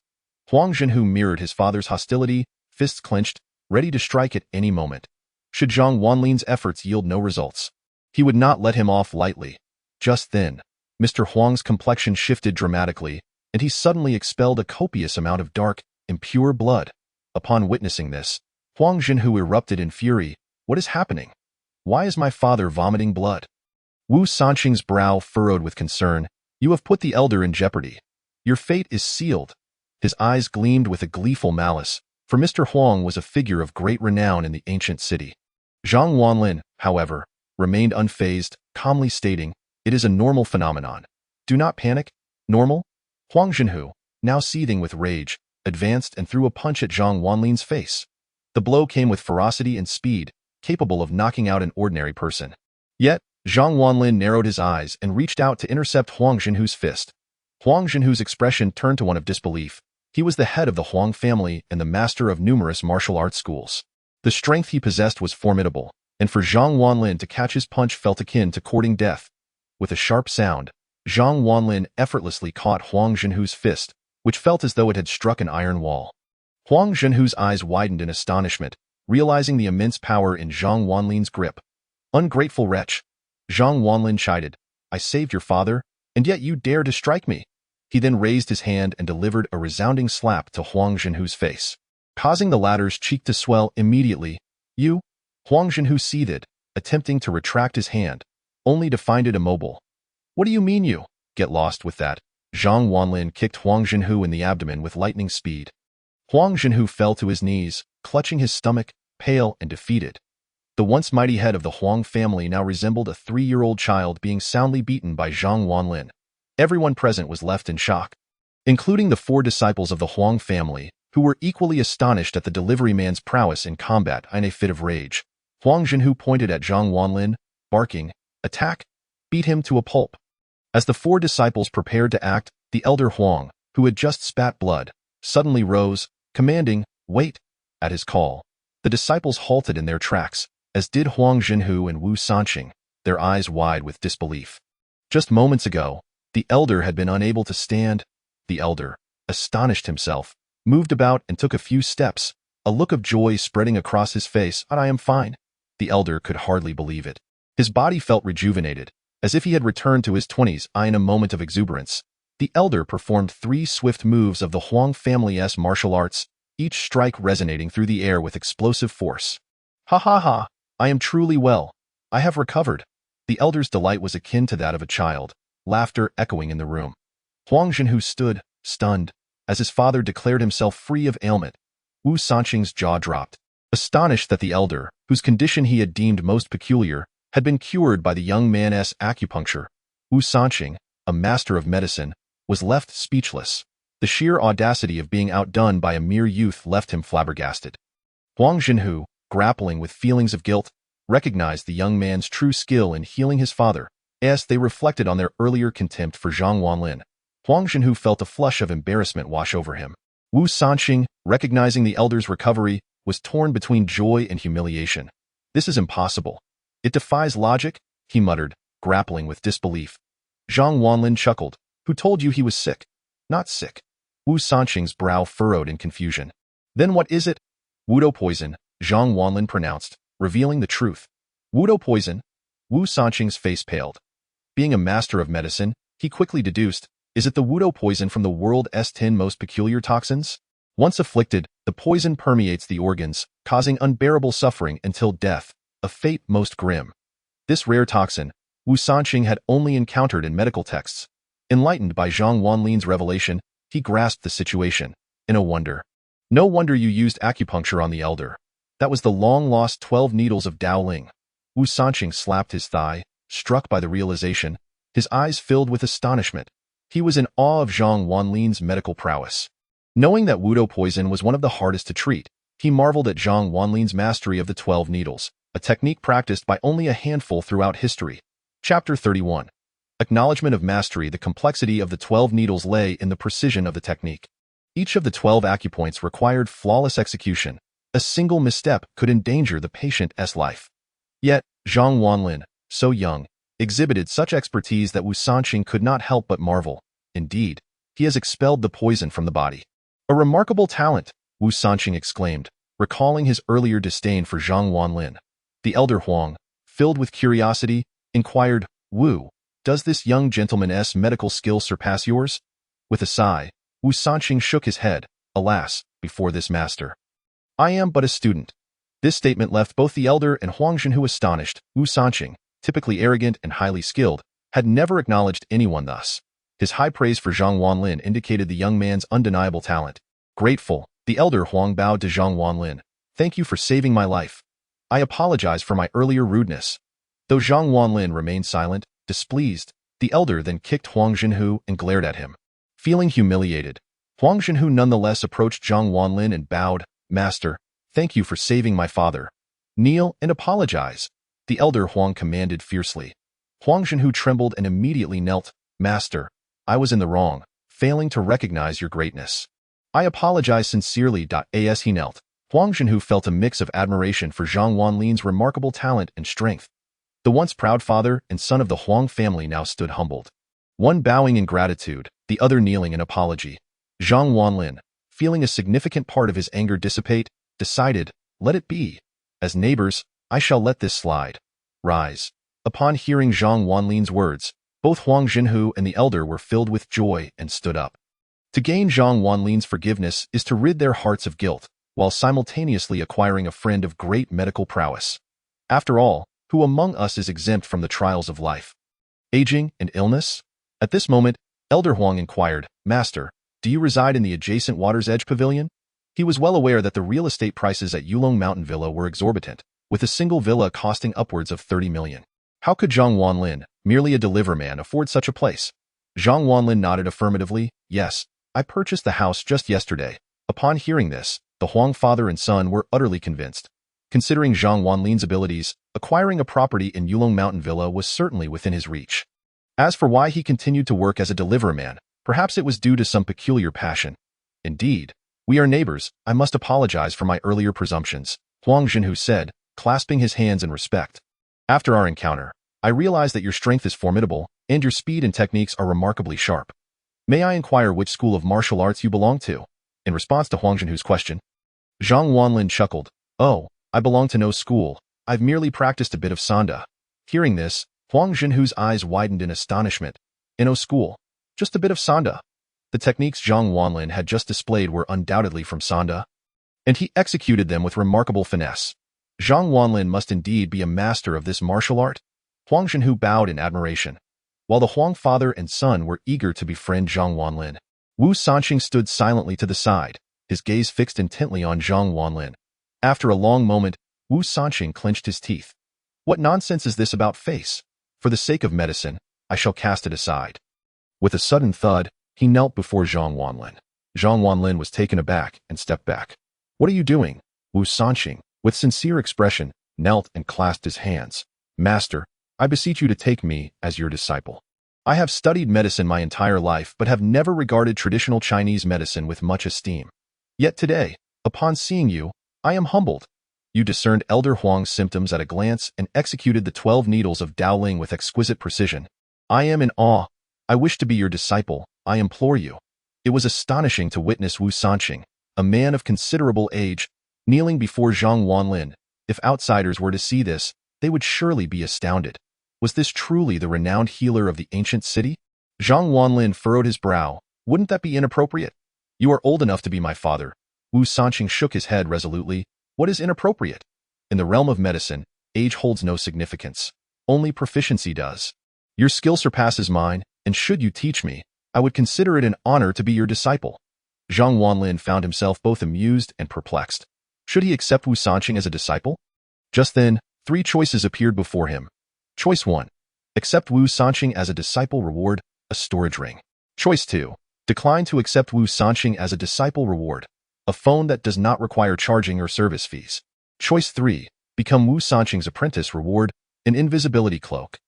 Huang Zhenhu mirrored his father's hostility, fists clenched, ready to strike at any moment. Should Zhang Wanlin's efforts yield no results, he would not let him off lightly. Just then, Mr. Huang's complexion shifted dramatically, and he suddenly expelled a copious amount of dark, impure blood. Upon witnessing this, Huang Zhenhu erupted in fury. What is happening? Why is my father vomiting blood? Wu Sanqing's brow furrowed with concern. You have put the elder in jeopardy. Your fate is sealed. His eyes gleamed with a gleeful malice, for Mr. Huang was a figure of great renown in the ancient city. Zhang Wanlin, however, remained unfazed, calmly stating, it is a normal phenomenon. Do not panic. Normal? Huang Zhenhu, now seething with rage, advanced and threw a punch at Zhang Wanlin's face. The blow came with ferocity and speed, capable of knocking out an ordinary person. Yet, Zhang Wanlin narrowed his eyes and reached out to intercept Huang Zhenhu's fist. Huang Zhenhu's expression turned to one of disbelief. He was the head of the Huang family and the master of numerous martial arts schools. The strength he possessed was formidable, and for Zhang Wanlin to catch his punch felt akin to courting death. With a sharp sound, Zhang Wanlin effortlessly caught Huang Zhenhu's fist, which felt as though it had struck an iron wall. Huang Zhenhu's eyes widened in astonishment, realizing the immense power in Zhang Wanlin's grip. Ungrateful wretch! Zhang Wanlin chided. I saved your father, and yet you dare to strike me. He then raised his hand and delivered a resounding slap to Huang Zhenhu's face, causing the latter's cheek to swell immediately. You? Huang Zhenhu seethed, attempting to retract his hand, only to find it immobile. What do you mean you? Get lost with that. Zhang Wanlin kicked Huang Zhenhu in the abdomen with lightning speed. Huang Zhenhu fell to his knees, clutching his stomach, pale and defeated. The once mighty head of the Huang family now resembled a 3-year-old child being soundly beaten by Zhang Wanlin. Everyone present was left in shock, including the 4 disciples of the Huang family, who were equally astonished at the delivery man's prowess in combat. In a fit of rage, Huang Zhenhu pointed at Zhang Wanlin, barking, Attack! Beat him to a pulp. As the 4 disciples prepared to act, the elder Huang, who had just spat blood, suddenly rose, commanding, Wait! At his call, the disciples halted in their tracks, as did Huang Zhenhu and Wu Sanqing, their eyes wide with disbelief. Just moments ago, the elder had been unable to stand. The elder, astonished himself, moved about and took a few steps, a look of joy spreading across his face. I am fine. The elder could hardly believe it. His body felt rejuvenated, as if he had returned to his 20s. In a moment of exuberance, the elder performed 3 swift moves of the Huang family's martial arts, each strike resonating through the air with explosive force. Ha ha ha! I am truly well. I have recovered. The elder's delight was akin to that of a child, laughter echoing in the room. Huang Zhenhu stood, stunned, as his father declared himself free of ailment. Wu Sanqing's jaw dropped, astonished that the elder, whose condition he had deemed most peculiar, had been cured by the young man's acupuncture. Wu Sanqing, a master of medicine, was left speechless. The sheer audacity of being outdone by a mere youth left him flabbergasted. Huang Zhenhu, grappling with feelings of guilt, recognized the young man's true skill in healing his father, as they reflected on their earlier contempt for Zhang Wanlin. Huang Zhenhu felt a flush of embarrassment wash over him. Wu Sanqing, recognizing the elder's recovery, was torn between joy and humiliation. This is impossible. It defies logic, he muttered, grappling with disbelief. Zhang Wanlin chuckled. Who told you he was sick? Not sick. Wu Sanqing's brow furrowed in confusion. Then what is it? Wudo poison, Zhang Wanlin pronounced, revealing the truth. Wudo poison? Wu Sanqing's face paled. Being a master of medicine, he quickly deduced, is it the Wudo poison from the world's 10 most peculiar toxins? Once afflicted, the poison permeates the organs, causing unbearable suffering until death, a fate most grim. This rare toxin, Wu Sanqing had only encountered in medical texts. Enlightened by Zhang Wanlin's revelation, he grasped the situation. In a wonder. No wonder you used acupuncture on the elder. That was the long-lost 12 needles of Daoling. Wu Sanqing slapped his thigh, struck by the realization, his eyes filled with astonishment. He was in awe of Zhang Wanlin's medical prowess. Knowing that Wudo poison was one of the hardest to treat, he marveled at Zhang Wanlin's mastery of the 12 needles, a technique practiced by only a handful throughout history. Chapter 31. Acknowledgement of mastery. The complexity of the 12 needles lay in the precision of the technique. Each of the 12 acupoints required flawless execution. A single misstep could endanger the patient's life. Yet, Zhang Wanlin, so young, exhibited such expertise that Wu Sanqing could not help but marvel. Indeed, he has expelled the poison from the body. A remarkable talent, Wu Sanqing exclaimed, recalling his earlier disdain for Zhang Wanlin. The elder Huang, filled with curiosity, inquired, Wu, does this young gentleman's medical skill surpass yours? With a sigh, Wu Sanqing shook his head. Alas, before this master, I am but a student. This statement left both the elder and Huang Zhenhu astonished. Wu Sanqing, typically arrogant and highly skilled, had never acknowledged anyone thus. His high praise for Zhang Wanlin indicated the young man's undeniable talent. Grateful, the elder Huang bowed to Zhang Wanlin. Thank you for saving my life. I apologize for my earlier rudeness. Though Zhang Wanlin remained silent, displeased, the elder then kicked Huang Zhenhu and glared at him. Feeling humiliated, Huang Zhenhu nonetheless approached Zhang Wanlin and bowed. Master, thank you for saving my father. Kneel and apologize, the elder Huang commanded fiercely. Huang Zhenhu trembled and immediately knelt. Master, I was in the wrong, failing to recognize your greatness. I apologize sincerely. As he knelt, Huang Zhenhu felt a mix of admiration for Zhang Wanlin's remarkable talent and strength. The once proud father and son of the Huang family now stood humbled. One bowing in gratitude, the other kneeling in apology. Zhang Wanlin, feeling a significant part of his anger dissipate, decided, let it be. As neighbors, I shall let this slide. Rise. Upon hearing Zhang Wanlin's words, both Huang Zhenhu and the elder were filled with joy and stood up. To gain Zhang Wanlin's forgiveness is to rid their hearts of guilt, while simultaneously acquiring a friend of great medical prowess. After all, who among us is exempt from the trials of life? Aging and illness? At this moment, Elder Huang inquired, Master, do you reside in the adjacent Water's Edge Pavilion? He was well aware that the real estate prices at Yulong Mountain Villa were exorbitant, with a single villa costing upwards of 30 million. How could Zhang Wanlin, merely a deliverman, afford such a place? Zhang Wanlin nodded affirmatively. Yes, I purchased the house just yesterday. Upon hearing this, the Huang father and son were utterly convinced. Considering Zhang Wanlin's abilities, acquiring a property in Yulong Mountain Villa was certainly within his reach. As for why he continued to work as a deliverman, perhaps it was due to some peculiar passion. Indeed, we are neighbors. I must apologize for my earlier presumptions, Huang Zhenhu said, clasping his hands in respect. After our encounter, I realize that your strength is formidable, and your speed and techniques are remarkably sharp. May I inquire which school of martial arts you belong to? In response to Huang Zhenhu's question, Zhang Wanlin chuckled. Oh, I belong to no school. I've merely practiced a bit of Sanda. Hearing this, Huang Zhenhu's eyes widened in astonishment. In no school, just a bit of Sanda. The techniques Zhang Wanlin had just displayed were undoubtedly from Sanda, and he executed them with remarkable finesse. Zhang Wanlin must indeed be a master of this martial art. Huang Zhenhu bowed in admiration. While the Huang father and son were eager to befriend Zhang Wanlin, Wu Sanqing stood silently to the side, his gaze fixed intently on Zhang Wanlin. After a long moment, Wu Sanqing clenched his teeth. What nonsense is this about face? For the sake of medicine, I shall cast it aside. With a sudden thud, he knelt before Zhang Wanlin. Zhang Wanlin was taken aback and stepped back. What are you doing? Wu Sanqing, with sincere expression, knelt and clasped his hands. Master, I beseech you to take me as your disciple. I have studied medicine my entire life but have never regarded traditional Chinese medicine with much esteem. Yet today, upon seeing you, I am humbled. You discerned Elder Huang's symptoms at a glance and executed the 12 needles of Daoling with exquisite precision. I am in awe. I wish to be your disciple, I implore you. It was astonishing to witness Wu Sanqing, a man of considerable age, kneeling before Zhang Wanlin. If outsiders were to see this, they would surely be astounded. Was this truly the renowned healer of the ancient city? Zhang Wanlin furrowed his brow. Wouldn't that be inappropriate? You are old enough to be my father. Wu Sanqing shook his head resolutely. What is inappropriate? In the realm of medicine, age holds no significance. Only proficiency does. Your skill surpasses mine, and should you teach me, I would consider it an honor to be your disciple. Zhang Wanlin found himself both amused and perplexed. Should he accept Wu Sanqing as a disciple? Just then, 3 choices appeared before him. Choice 1. Accept Wu Sanqing as a disciple, reward, a storage ring. Choice 2. Decline to accept Wu Sanqing as a disciple, reward, a phone that does not require charging or service fees. Choice 3. become Wu Sanqing's apprentice reward, an invisibility cloak.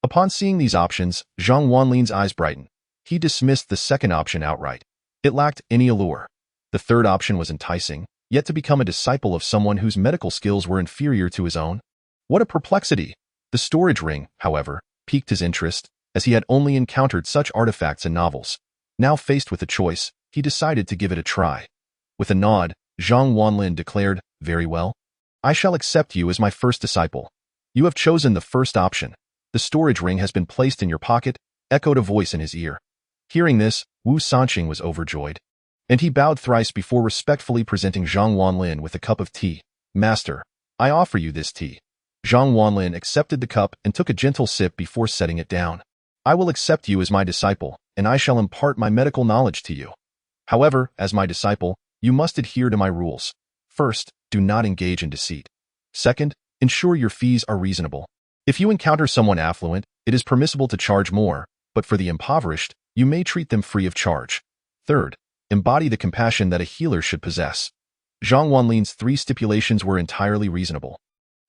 Upon seeing these options, Zhang Wanlin's eyes brightened. He dismissed the second option outright. It lacked any allure. The third option was enticing, yet to become a disciple of someone whose medical skills were inferior to his own? What a perplexity! The storage ring, however, piqued his interest, as he had only encountered such artifacts in novels. Now faced with a choice, he decided to give it a try. With a nod, Zhang Wanlin declared, "Very well. I shall accept you as my first disciple. You have chosen the first option. The storage ring has been placed in your pocket," echoed a voice in his ear. Hearing this, Wu Sanqing was overjoyed, and he bowed thrice before respectfully presenting Zhang Wanlin with a cup of tea. "Master, I offer you this tea." Zhang Wanlin accepted the cup and took a gentle sip before setting it down. "I will accept you as my disciple, and I shall impart my medical knowledge to you. However, as my disciple, you must adhere to my rules. First, do not engage in deceit. Second, ensure your fees are reasonable. If you encounter someone affluent, it is permissible to charge more, but for the impoverished, you may treat them free of charge. Third, embody the compassion that a healer should possess." Zhang Wanlin's 3 stipulations were entirely reasonable.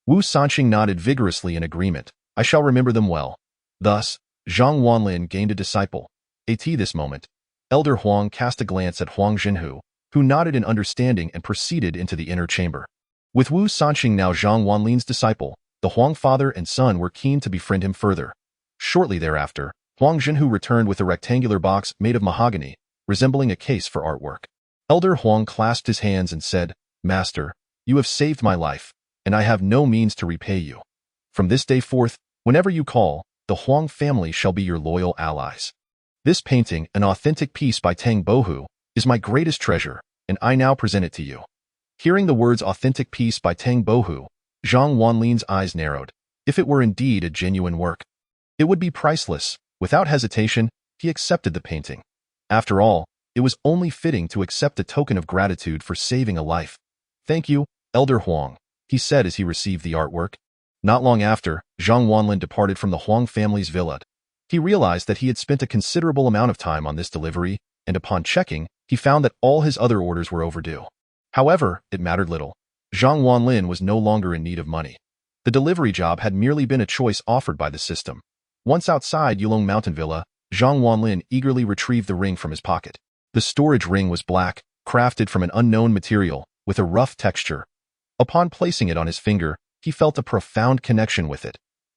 Wu Sanqing nodded vigorously in agreement. "I shall remember them well." Thus, Zhang Wanlin gained a disciple. This moment, Elder Huang cast a glance at Huang Zhenhu, who nodded in understanding and proceeded into the inner chamber. With Wu Sanqing now Zhang Wanlin's disciple, the Huang father and son were keen to befriend him further. Shortly thereafter, Huang Zhenhu returned with a rectangular box made of mahogany, resembling a case for artwork. Elder Huang clasped his hands and said, "Master, you have saved my life, and I have no means to repay you. From this day forth, whenever you call, the Huang family shall be your loyal allies. This painting, an authentic piece by Tang Bohu, is my greatest treasure, and I now present it to you." Hearing the words "authentic piece by Tang Bohu," Zhang Wanlin's eyes narrowed. If it were indeed a genuine work, it would be priceless. Without hesitation, he accepted the painting. After all, it was only fitting to accept a token of gratitude for saving a life. "Thank you, Elder Huang," he said as he received the artwork. Not long after, Zhang Wanlin departed from the Huang family's villa. He realized that he had spent a considerable amount of time on this delivery, and upon checking, he found that all his other orders were overdue. However, it mattered little. Zhang Wanlin was no longer in need of money. The delivery job had merely been a choice offered by the system. Once outside Yulong Mountain Villa, Zhang Wanlin eagerly retrieved the ring from his pocket. The storage ring was black, crafted from an unknown material, with a rough texture. Upon placing it on his finger, he felt a profound connection with it.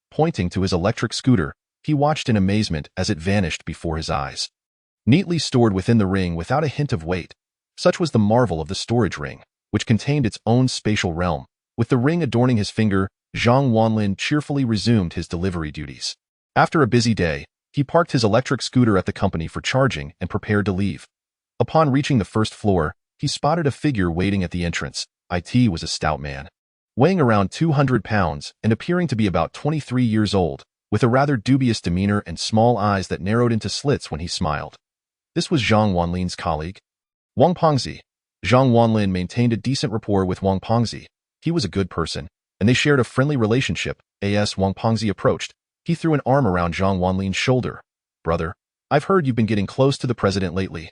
Pointing to his electric scooter, he watched in amazement as it vanished before his eyes. Neatly stored within the ring without a hint of weight, such was the marvel of the storage ring, which contained its own spatial realm. With the ring adorning his finger, Zhang Wanlin cheerfully resumed his delivery duties. After a busy day, he parked his electric scooter at the company for charging and prepared to leave. Upon reaching the first floor, he spotted a figure waiting at the entrance. It was a stout man, weighing around 200 pounds and appearing to be about 23 years old, with a rather dubious demeanor and small eyes that narrowed into slits when he smiled. This was Zhang Wanlin's colleague, Wang Pengzi. Zhang Wanlin maintained a decent rapport with Wang Pengzi. He was a good person, and they shared a friendly relationship. As Wang Pengzi approached, he threw an arm around Zhang Wanlin's shoulder. "Brother, I've heard you've been getting close to the president lately."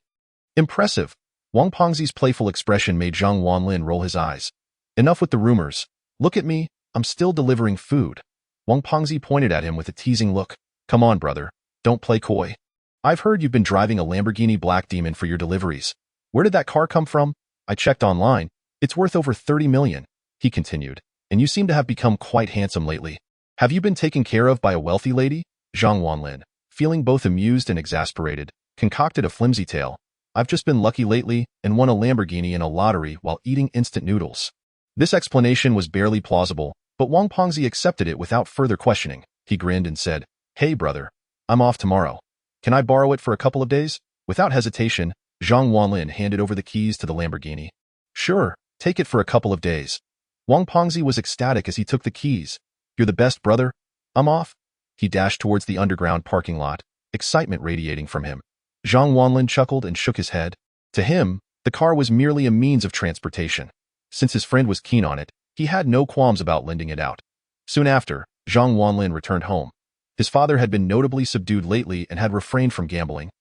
"Impressive." Wang Pengzi's playful expression made Zhang Wanlin roll his eyes. "Enough with the rumors. Look at me, I'm still delivering food." Wang Pengzi pointed at him with a teasing look. "Come on, brother, don't play coy. I've heard you've been driving a Lamborghini Black Demon for your deliveries. Where did that car come from? I checked online. It's worth over 30 million, he continued, and you seem to have become quite handsome lately. Have you been taken care of by a wealthy lady?" Zhang Wanlin, feeling both amused and exasperated, concocted a flimsy tale. "I've just been lucky lately and won a Lamborghini in a lottery while eating instant noodles." This explanation was barely plausible, but Wang Pengzi accepted it without further questioning. He grinned and said, "Hey brother, I'm off tomorrow. Can I borrow it for a couple of days?" Without hesitation, Zhang Wanlin handed over the keys to the Lamborghini. "Sure, take it for a couple of days." Wang Pengzi was ecstatic as he took the keys. "You're the best, brother. I'm off." He dashed towards the underground parking lot, excitement radiating from him. Zhang Wanlin chuckled and shook his head. To him, the car was merely a means of transportation. Since his friend was keen on it, he had no qualms about lending it out. Soon after, Zhang Wanlin returned home. His father had been notably subdued lately and had refrained from gambling,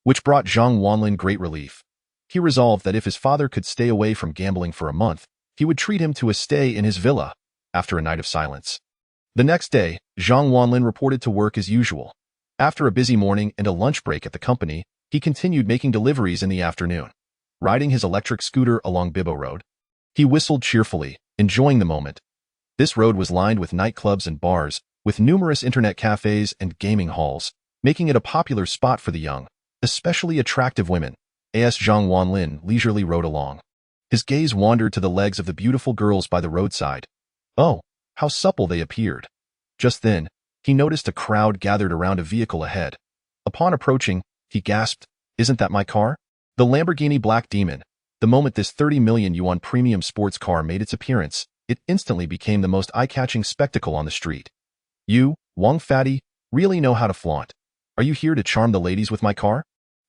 which brought Zhang Wanlin great relief. He resolved that if his father could stay away from gambling for a month, he would treat him to a stay in his villa. after a night of silence. The next day, Zhang Wanlin reported to work as usual. After a busy morning and a lunch break at the company, he continued making deliveries in the afternoon. Riding his electric scooter along Bibo Road, he whistled cheerfully, enjoying the moment. This road was lined with nightclubs and bars, with numerous internet cafes and gaming halls, making it a popular spot for the young, especially attractive women. As Zhang Wanlin leisurely rode along, his gaze wandered to the legs of the beautiful girls by the roadside. Oh, how supple they appeared. Just then, he noticed a crowd gathered around a vehicle ahead. Upon approaching, he gasped, "Isn't that my car?" The Lamborghini Black Demon. The moment this 30 million yuan premium sports car made its appearance, it instantly became the most eye-catching spectacle on the street. "You, Wang Fatty, really know how to flaunt. Are you here to charm the ladies with my car?"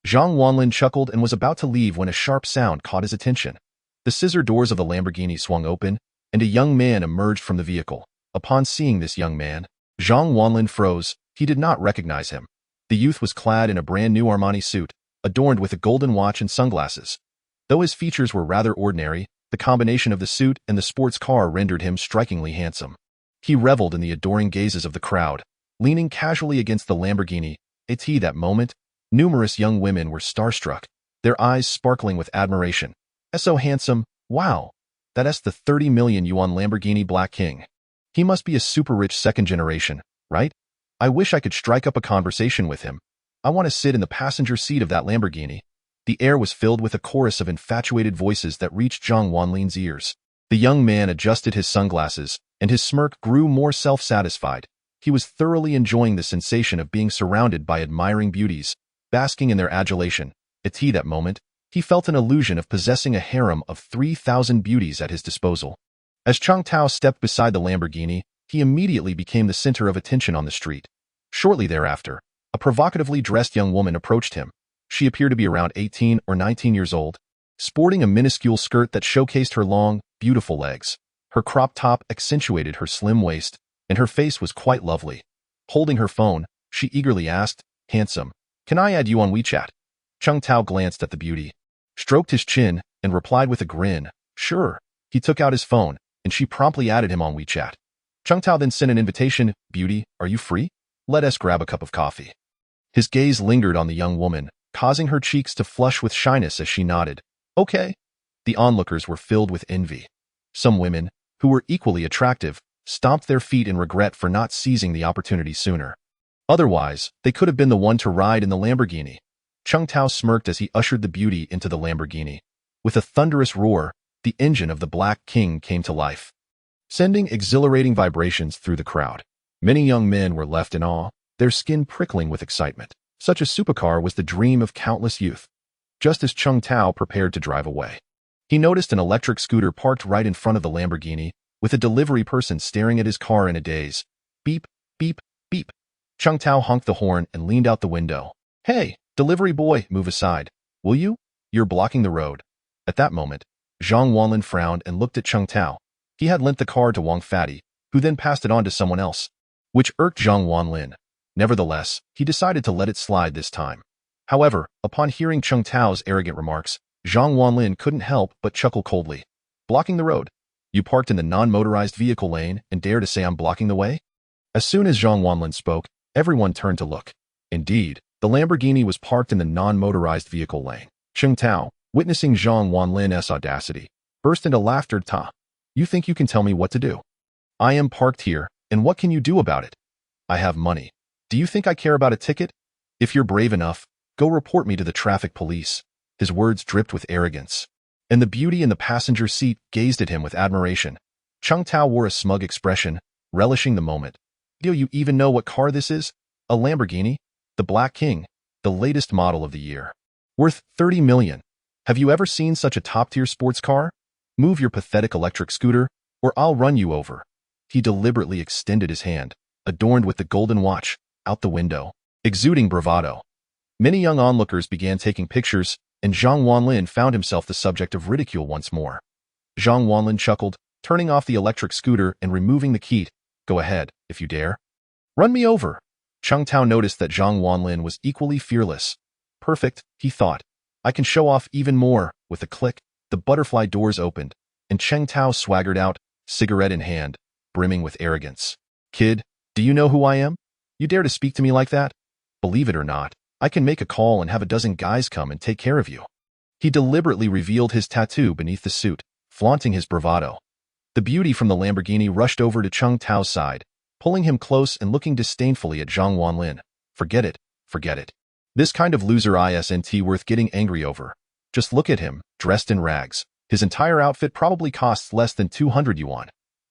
Zhang Wanlin chuckled and was about to leave when a sharp sound caught his attention. The scissor doors of the Lamborghini swung open, and a young man emerged from the vehicle. Upon seeing this young man, Zhang Wanlin froze. He did not recognize him. The youth was clad in a brand-new Armani suit, adorned with a golden watch and sunglasses. Though his features were rather ordinary, the combination of the suit and the sports car rendered him strikingly handsome. He reveled in the adoring gazes of the crowd, leaning casually against the Lamborghini. At that moment, numerous young women were starstruck, their eyes sparkling with admiration. "So handsome, wow, that's the 30 million yuan Lamborghini Black King. He must be a super rich second generation, right? I wish I could strike up a conversation with him. I want to sit in the passenger seat of that Lamborghini." The air was filled with a chorus of infatuated voices that reached Zhang Wanlin's ears. The young man adjusted his sunglasses, and his smirk grew more self-satisfied. He was thoroughly enjoying the sensation of being surrounded by admiring beauties, basking in their adulation. At that moment, he felt an illusion of possessing a harem of 3,000 beauties at his disposal. As Cheng Tao stepped beside the Lamborghini, he immediately became the center of attention on the street. Shortly thereafter, a provocatively dressed young woman approached him. She appeared to be around 18 or 19 years old, sporting a minuscule skirt that showcased her long, beautiful legs. Her crop top accentuated her slim waist, and her face was quite lovely. Holding her phone, she eagerly asked, "Handsome, can I add you on WeChat?" Cheng Tao glanced at the beauty, stroked his chin, and replied with a grin, "Sure." He took out his phone, and she promptly added him on WeChat. Cheng Tao then sent an invitation, "Beauty, are you free? Let us grab a cup of coffee." His gaze lingered on the young woman, causing her cheeks to flush with shyness as she nodded. "Okay." The onlookers were filled with envy. Some women, who were equally attractive, stomped their feet in regret for not seizing the opportunity sooner. Otherwise, they could have been the one to ride in the Lamborghini. Cheng Tao smirked as he ushered the beauty into the Lamborghini. With a thunderous roar, the engine of the Black King came to life, sending exhilarating vibrations through the crowd. Many young men were left in awe, their skin prickling with excitement. Such a supercar was the dream of countless youth. Just as Cheng Tao prepared to drive away, he noticed an electric scooter parked right in front of the Lamborghini, with a delivery person staring at his car in a daze. Beep, beep, beep. Cheng Tao honked the horn and leaned out the window. "Hey, delivery boy, move aside, will you? You're blocking the road." At that moment, Zhang Wanlin frowned and looked at Cheng Tao. He had lent the car to Wang Fatty, who then passed it on to someone else, which irked Zhang Wanlin. Nevertheless, he decided to let it slide this time. However, upon hearing Cheng Tao's arrogant remarks, Zhang Wanlin couldn't help but chuckle coldly. "Blocking the road? You parked in the non-motorized vehicle lane and dare to say I'm blocking the way?" As soon as Zhang Wanlin spoke, everyone turned to look. Indeed, the Lamborghini was parked in the non-motorized vehicle lane. Cheng Tao, witnessing Zhang Wanlin's audacity, burst into laughter. "Ta, you think you can tell me what to do? I am parked here, and what can you do about it? I have money. Do you think I care about a ticket? If you're brave enough, go report me to the traffic police." His words dripped with arrogance, and the beauty in the passenger seat gazed at him with admiration. Cheng Tao wore a smug expression, relishing the moment. "Do you even know what car this is? A Lamborghini, the Black King, the latest model of the year. Worth 30 million. Have you ever seen such a top-tier sports car? Move your pathetic electric scooter, or I'll run you over." He deliberately extended his hand, adorned with the golden watch, out the window, exuding bravado. Many young onlookers began taking pictures, and Zhang Wanlin found himself the subject of ridicule once more. Zhang Wanlin chuckled, turning off the electric scooter and removing the key. "Go ahead, if you dare. Run me over." Cheng Tao noticed that Zhang Wanlin was equally fearless. Perfect, he thought. I can show off even more. With a click, the butterfly doors opened, and Cheng Tao swaggered out, cigarette in hand. brimming with arrogance. "Kid, do you know who I am? You dare to speak to me like that? Believe it or not, I can make a call and have a dozen guys come and take care of you." He deliberately revealed his tattoo beneath the suit, flaunting his bravado. The beauty from the Lamborghini rushed over to Cheng Tao's side, pulling him close and looking disdainfully at Zhang Wanlin. "Forget it, forget it. This kind of loser isn't worth getting angry over. Just look at him, dressed in rags. His entire outfit probably costs less than 200 yuan.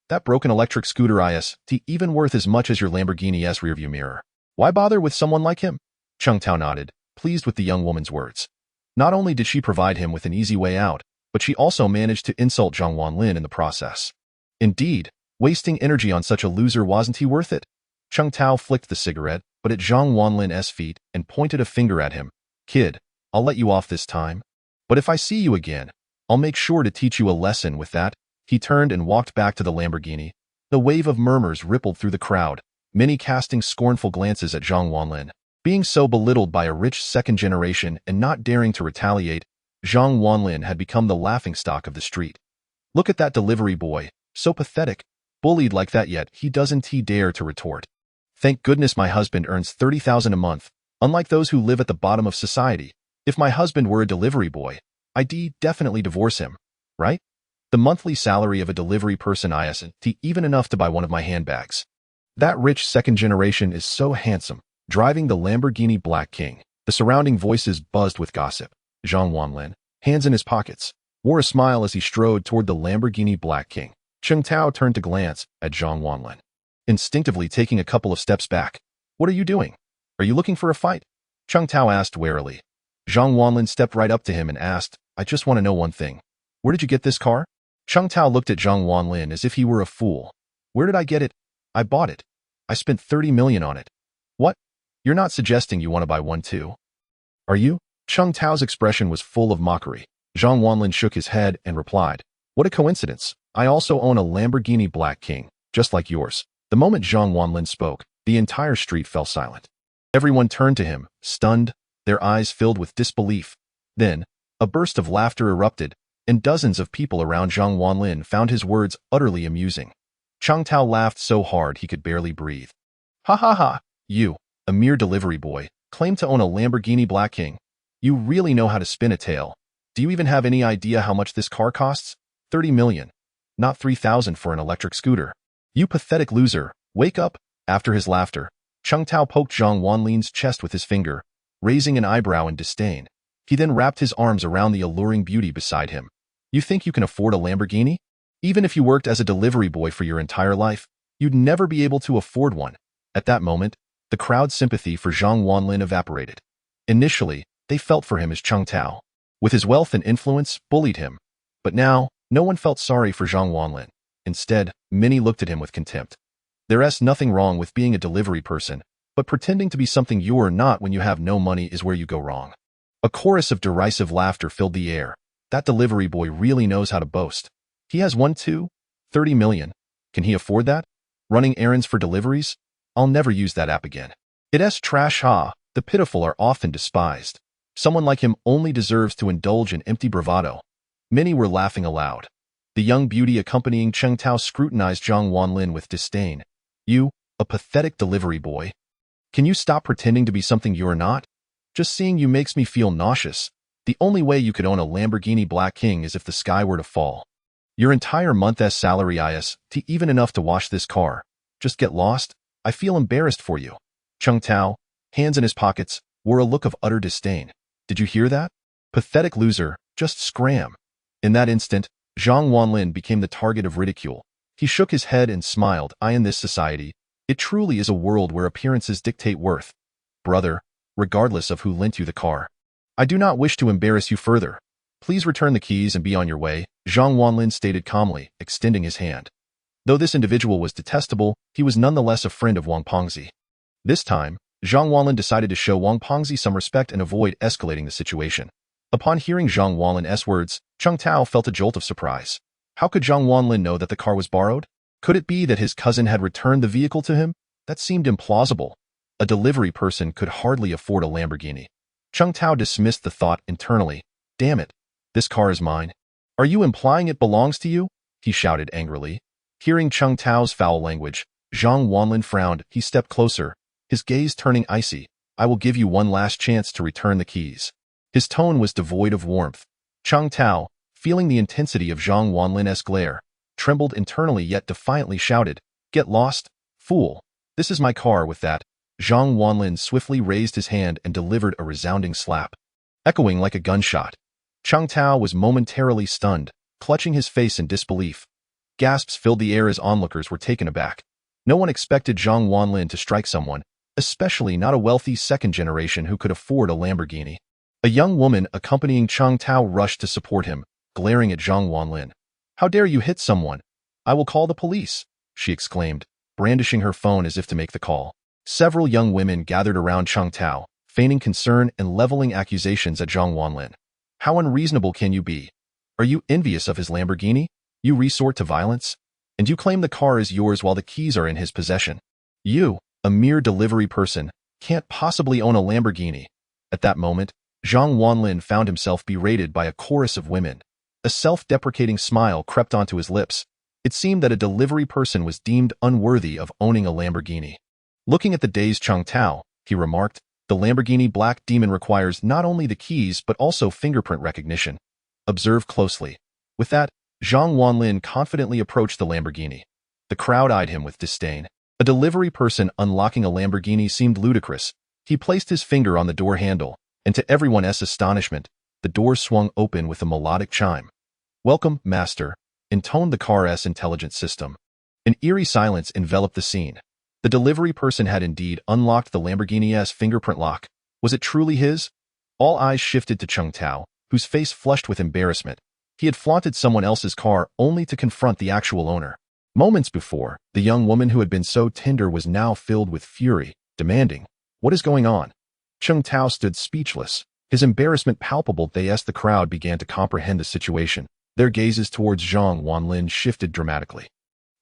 That broken electric scooter isn't even worth as much as your Lamborghini's rearview mirror. Why bother with someone like him?" Cheng Tao nodded, pleased with the young woman's words. Not only did she provide him with an easy way out, but she also managed to insult Zhang Wanlin in the process. Indeed, wasting energy on such a loser wasn't worth it. Cheng Tao flicked the cigarette, but at Zhang Wanlin's feet and pointed a finger at him. "Kid, I'll let you off this time. But if I see you again, I'll make sure to teach you a lesson." With that, he turned and walked back to the Lamborghini. The wave of murmurs rippled through the crowd, many casting scornful glances at Zhang Wanlin. Being so belittled by a rich second generation and not daring to retaliate, Zhang Wanlin had become the laughingstock of the street. "Look at that delivery boy, so pathetic. Bullied like that yet he doesn't dare to retort. Thank goodness my husband earns 30,000 a month, unlike those who live at the bottom of society. If my husband were a delivery boy, I'd definitely divorce him, right? The monthly salary of a delivery person isn't even enough to buy one of my handbags. That rich second generation is so handsome, driving the Lamborghini Black King." The surrounding voices buzzed with gossip. Zhang Wanlin, hands in his pockets, wore a smile as he strode toward the Lamborghini Black King. Cheng Tao turned to glance at Zhang Wanlin, instinctively taking a couple of steps back. "What are you doing? Are you looking for a fight?" Cheng Tao asked warily. Zhang Wanlin stepped right up to him and asked, "I just want to know one thing. Where did you get this car?" Cheng Tao looked at Zhang Wanlin as if he were a fool. "Where did I get it? I bought it. I spent 30 million on it." "What? You're not suggesting you want to buy one too, are you?" Cheng Tao's expression was full of mockery. Zhang Wanlin shook his head and replied, "What a coincidence. I also own a Lamborghini Black King, just like yours." The moment Zhang Wanlin spoke, the entire street fell silent. Everyone turned to him, stunned, their eyes filled with disbelief. Then, a burst of laughter erupted, and dozens of people around Zhang Wanlin found his words utterly amusing. Cheng Tao laughed so hard he could barely breathe. "Ha ha ha, you, a mere delivery boy, claim to own a Lamborghini Black King. You really know how to spin a tale. Do you even have any idea how much this car costs? 30 million. Not 3,000 for an electric scooter. You pathetic loser, wake up." After his laughter, Cheng Tao poked Zhang Wanlin's chest with his finger, raising an eyebrow in disdain. He then wrapped his arms around the alluring beauty beside him. "You think you can afford a Lamborghini? Even if you worked as a delivery boy for your entire life, you'd never be able to afford one." At that moment, the crowd's sympathy for Zhang Wanlin evaporated. Initially, they felt for him as Cheng Tao, with his wealth and influence, bullied him. But now, no one felt sorry for Zhang Wanlin. Instead, many looked at him with contempt. There's nothing wrong with being a delivery person, but pretending to be something you're not when you have no money is where you go wrong. A chorus of derisive laughter filled the air. That delivery boy really knows how to boast. He has one too? 30 million. Can he afford that? Running errands for deliveries? I'll never use that app again. It's trash. The pitiful are often despised. Someone like him only deserves to indulge in empty bravado. Many were laughing aloud. The young beauty accompanying Cheng Tao scrutinized Zhang Wanlin with disdain. "You, a pathetic delivery boy. Can you stop pretending to be something you're not? Just seeing you makes me feel nauseous. The only way you could own a Lamborghini Black King is if the sky were to fall. Your entire month's salary isn't even enough to wash this car. Just get lost. I feel embarrassed for you." Cheng Tao, hands in his pockets, wore a look of utter disdain. "Did you hear that? Pathetic loser, just scram." In that instant, Zhang Wanlin became the target of ridicule. He shook his head and smiled. In this society, it truly is a world where appearances dictate worth. Brother, regardless of who lent you the car, I do not wish to embarrass you further. Please return the keys and be on your way," Zhang Wanlin stated calmly, extending his hand. Though this individual was detestable, he was nonetheless a friend of Wang Pengzi. This time, Zhang Wanlin decided to show Wang Pengzi some respect and avoid escalating the situation. Upon hearing Zhang Wanlin's words, Cheng Tao felt a jolt of surprise. How could Zhang Wanlin know that the car was borrowed? Could it be that his cousin had returned the vehicle to him? That seemed implausible. A delivery person could hardly afford a Lamborghini. Cheng Tao dismissed the thought internally. "Damn it, this car is mine. Are you implying it belongs to you?" he shouted angrily. Hearing Cheng Tao's foul language, Zhang Wanlin frowned. He stepped closer, his gaze turning icy. I will give you one last chance to return the keys. His tone was devoid of warmth. Cheng Tao, feeling the intensity of Zhang Wanlin's glare, trembled internally yet defiantly shouted, "Get lost, fool! This is my car." With that, Zhang Wanlin swiftly raised his hand and delivered a resounding slap. Echoing like a gunshot, Cheng Tao was momentarily stunned, clutching his face in disbelief. Gasps filled the air as onlookers were taken aback. No one expected Zhang Wanlin to strike someone, especially not a wealthy second generation who could afford a Lamborghini. A young woman accompanying Cheng Tao rushed to support him, glaring at Zhang Wanlin. "How dare you hit someone? I will call the police," she exclaimed, brandishing her phone as if to make the call. Several young women gathered around Cheng Tao, feigning concern and leveling accusations at Zhang Wanlin. "How unreasonable can you be? Are you envious of his Lamborghini? You resort to violence? And you claim the car is yours while the keys are in his possession. You, a mere delivery person, can't possibly own a Lamborghini." At that moment, Zhang Wanlin found himself berated by a chorus of women. A self-deprecating smile crept onto his lips. It seemed that a delivery person was deemed unworthy of owning a Lamborghini. Looking at the dazed Cheng Tao, he remarked, "The Lamborghini Black Demon requires not only the keys but also fingerprint recognition. Observe closely." With that, Zhang Wanlin confidently approached the Lamborghini. The crowd eyed him with disdain. A delivery person unlocking a Lamborghini seemed ludicrous. He placed his finger on the door handle, and to everyone's astonishment, the door swung open with a melodic chime. "Welcome, master," intoned the car's intelligent system. An eerie silence enveloped the scene. The delivery person had indeed unlocked the Lamborghini's fingerprint lock. Was it truly his? All eyes shifted to Cheng Tao, whose face flushed with embarrassment. He had flaunted someone else's car only to confront the actual owner. Moments before, the young woman who had been so tender was now filled with fury, demanding, "What is going on?" Cheng Tao stood speechless, his embarrassment palpable. As the crowd began to comprehend the situation, their gazes towards Zhang Wanlin shifted dramatically.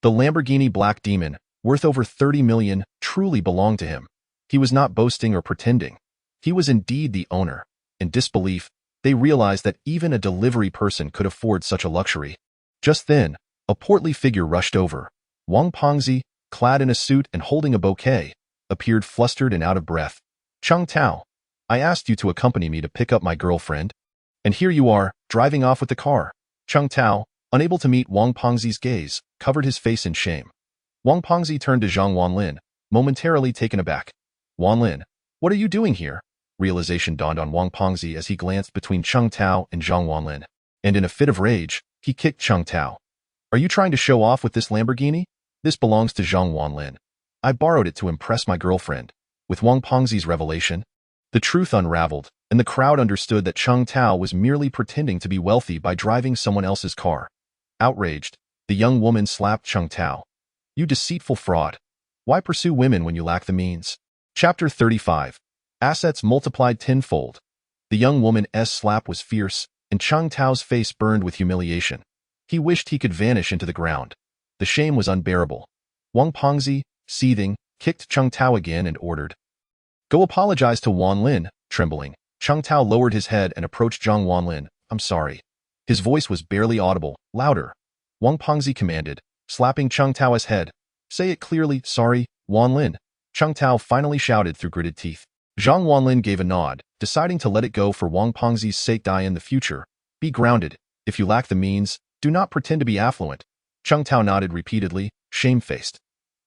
The Lamborghini Black Demon, worth over 30 million, truly belonged to him. He was not boasting or pretending. He was indeed the owner. In disbelief, they realized that even a delivery person could afford such a luxury. Just then, a portly figure rushed over. Wang Pengzi, clad in a suit and holding a bouquet, appeared flustered and out of breath. "Cheng Tao, I asked you to accompany me to pick up my girlfriend, and here you are, driving off with the car." Cheng Tao, unable to meet Wang Pengzi's gaze, covered his face in shame. Wang Pengzi turned to Zhang Wanlin, momentarily taken aback. "Wanlin, what are you doing here?" Realization dawned on Wang Pengzi as he glanced between Cheng Tao and Zhang Wanlin, and in a fit of rage, he kicked Cheng Tao. "Are you trying to show off with this Lamborghini? This belongs to Zhang Wanlin. I borrowed it to impress my girlfriend." With Wang Pengzi's revelation, the truth unraveled, and the crowd understood that Cheng Tao was merely pretending to be wealthy by driving someone else's car. Outraged, the young woman slapped Cheng Tao. "You deceitful fraud. Why pursue women when you lack the means?" Chapter 35. Assets multiplied tenfold. The young woman's slap was fierce, and Cheng Tao's face burned with humiliation. He wished he could vanish into the ground. The shame was unbearable. Wang Pengzi, seething, kicked Cheng Tao again and ordered, "Go apologize to Wanlin." Trembling, Cheng Tao lowered his head and approached Zhang Wanlin. "I'm sorry." His voice was barely audible. "Louder," Wang Pengzi commanded, slapping Cheng Tao's head. "Say it clearly." "Sorry, Wanlin," Cheng Tao finally shouted through gritted teeth. Zhang Wanlin gave a nod, deciding to let it go for Wang Pengzi's sake. In the future, be grounded. If you lack the means, do not pretend to be affluent." Cheng Tao nodded repeatedly, shamefaced.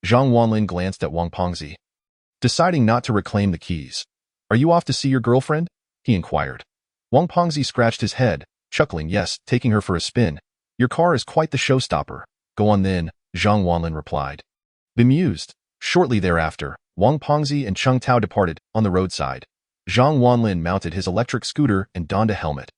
Zhang Wanlin glanced at Wang Pengzi, deciding not to reclaim the keys. "Are you off to see your girlfriend?" he inquired. Wang Pengzi scratched his head, chuckling. "Yes, taking her for a spin. Your car is quite the showstopper." "Go on then," Zhang Wanlin replied, bemused. Shortly thereafter, Wang Pengzi and Cheng Tao departed. On the roadside, Zhang Wanlin mounted his electric scooter and donned a helmet.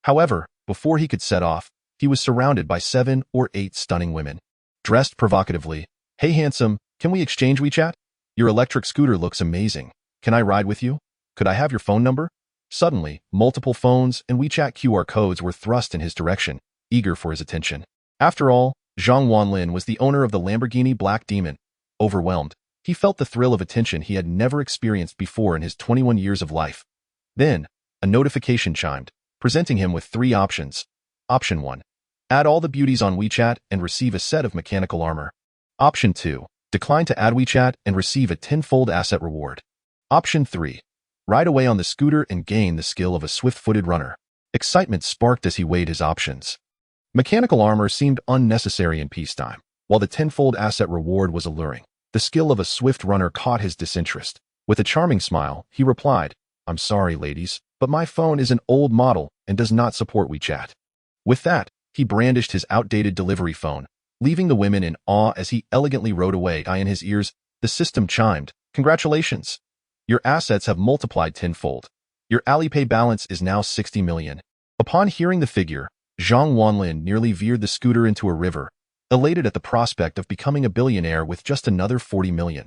However, before he could set off, he was surrounded by 7 or 8 stunning women, dressed provocatively. "Hey handsome, can we exchange WeChat? Your electric scooter looks amazing. Can I ride with you? Could I have your phone number?" Suddenly, multiple phones and WeChat QR codes were thrust in his direction, eager for his attention. After all, Zhang Wanlin was the owner of the Lamborghini Black Demon. Overwhelmed, he felt the thrill of attention he had never experienced before in his 21 years of life. Then, a notification chimed, presenting him with 3 options. Option 1. Add all the beauties on WeChat and receive a set of mechanical armor. Option 2. Decline to add WeChat and receive a tenfold asset reward. Option 3. Ride away on the scooter and gain the skill of a swift-footed runner. Excitement sparked as he weighed his options. Mechanical armor seemed unnecessary in peacetime, while the tenfold asset reward was alluring. The skill of a swift runner caught his disinterest. With a charming smile, he replied, "I'm sorry, ladies, but my phone is an old model and does not support WeChat." With that, he brandished his outdated delivery phone, leaving the women in awe as he elegantly rode away. In his ears, the system chimed, "Congratulations! Your assets have multiplied tenfold. Your Alipay balance is now 60 million. Upon hearing the figure, Zhang Wanlin nearly veered the scooter into a river, elated at the prospect of becoming a billionaire with just another 40 million.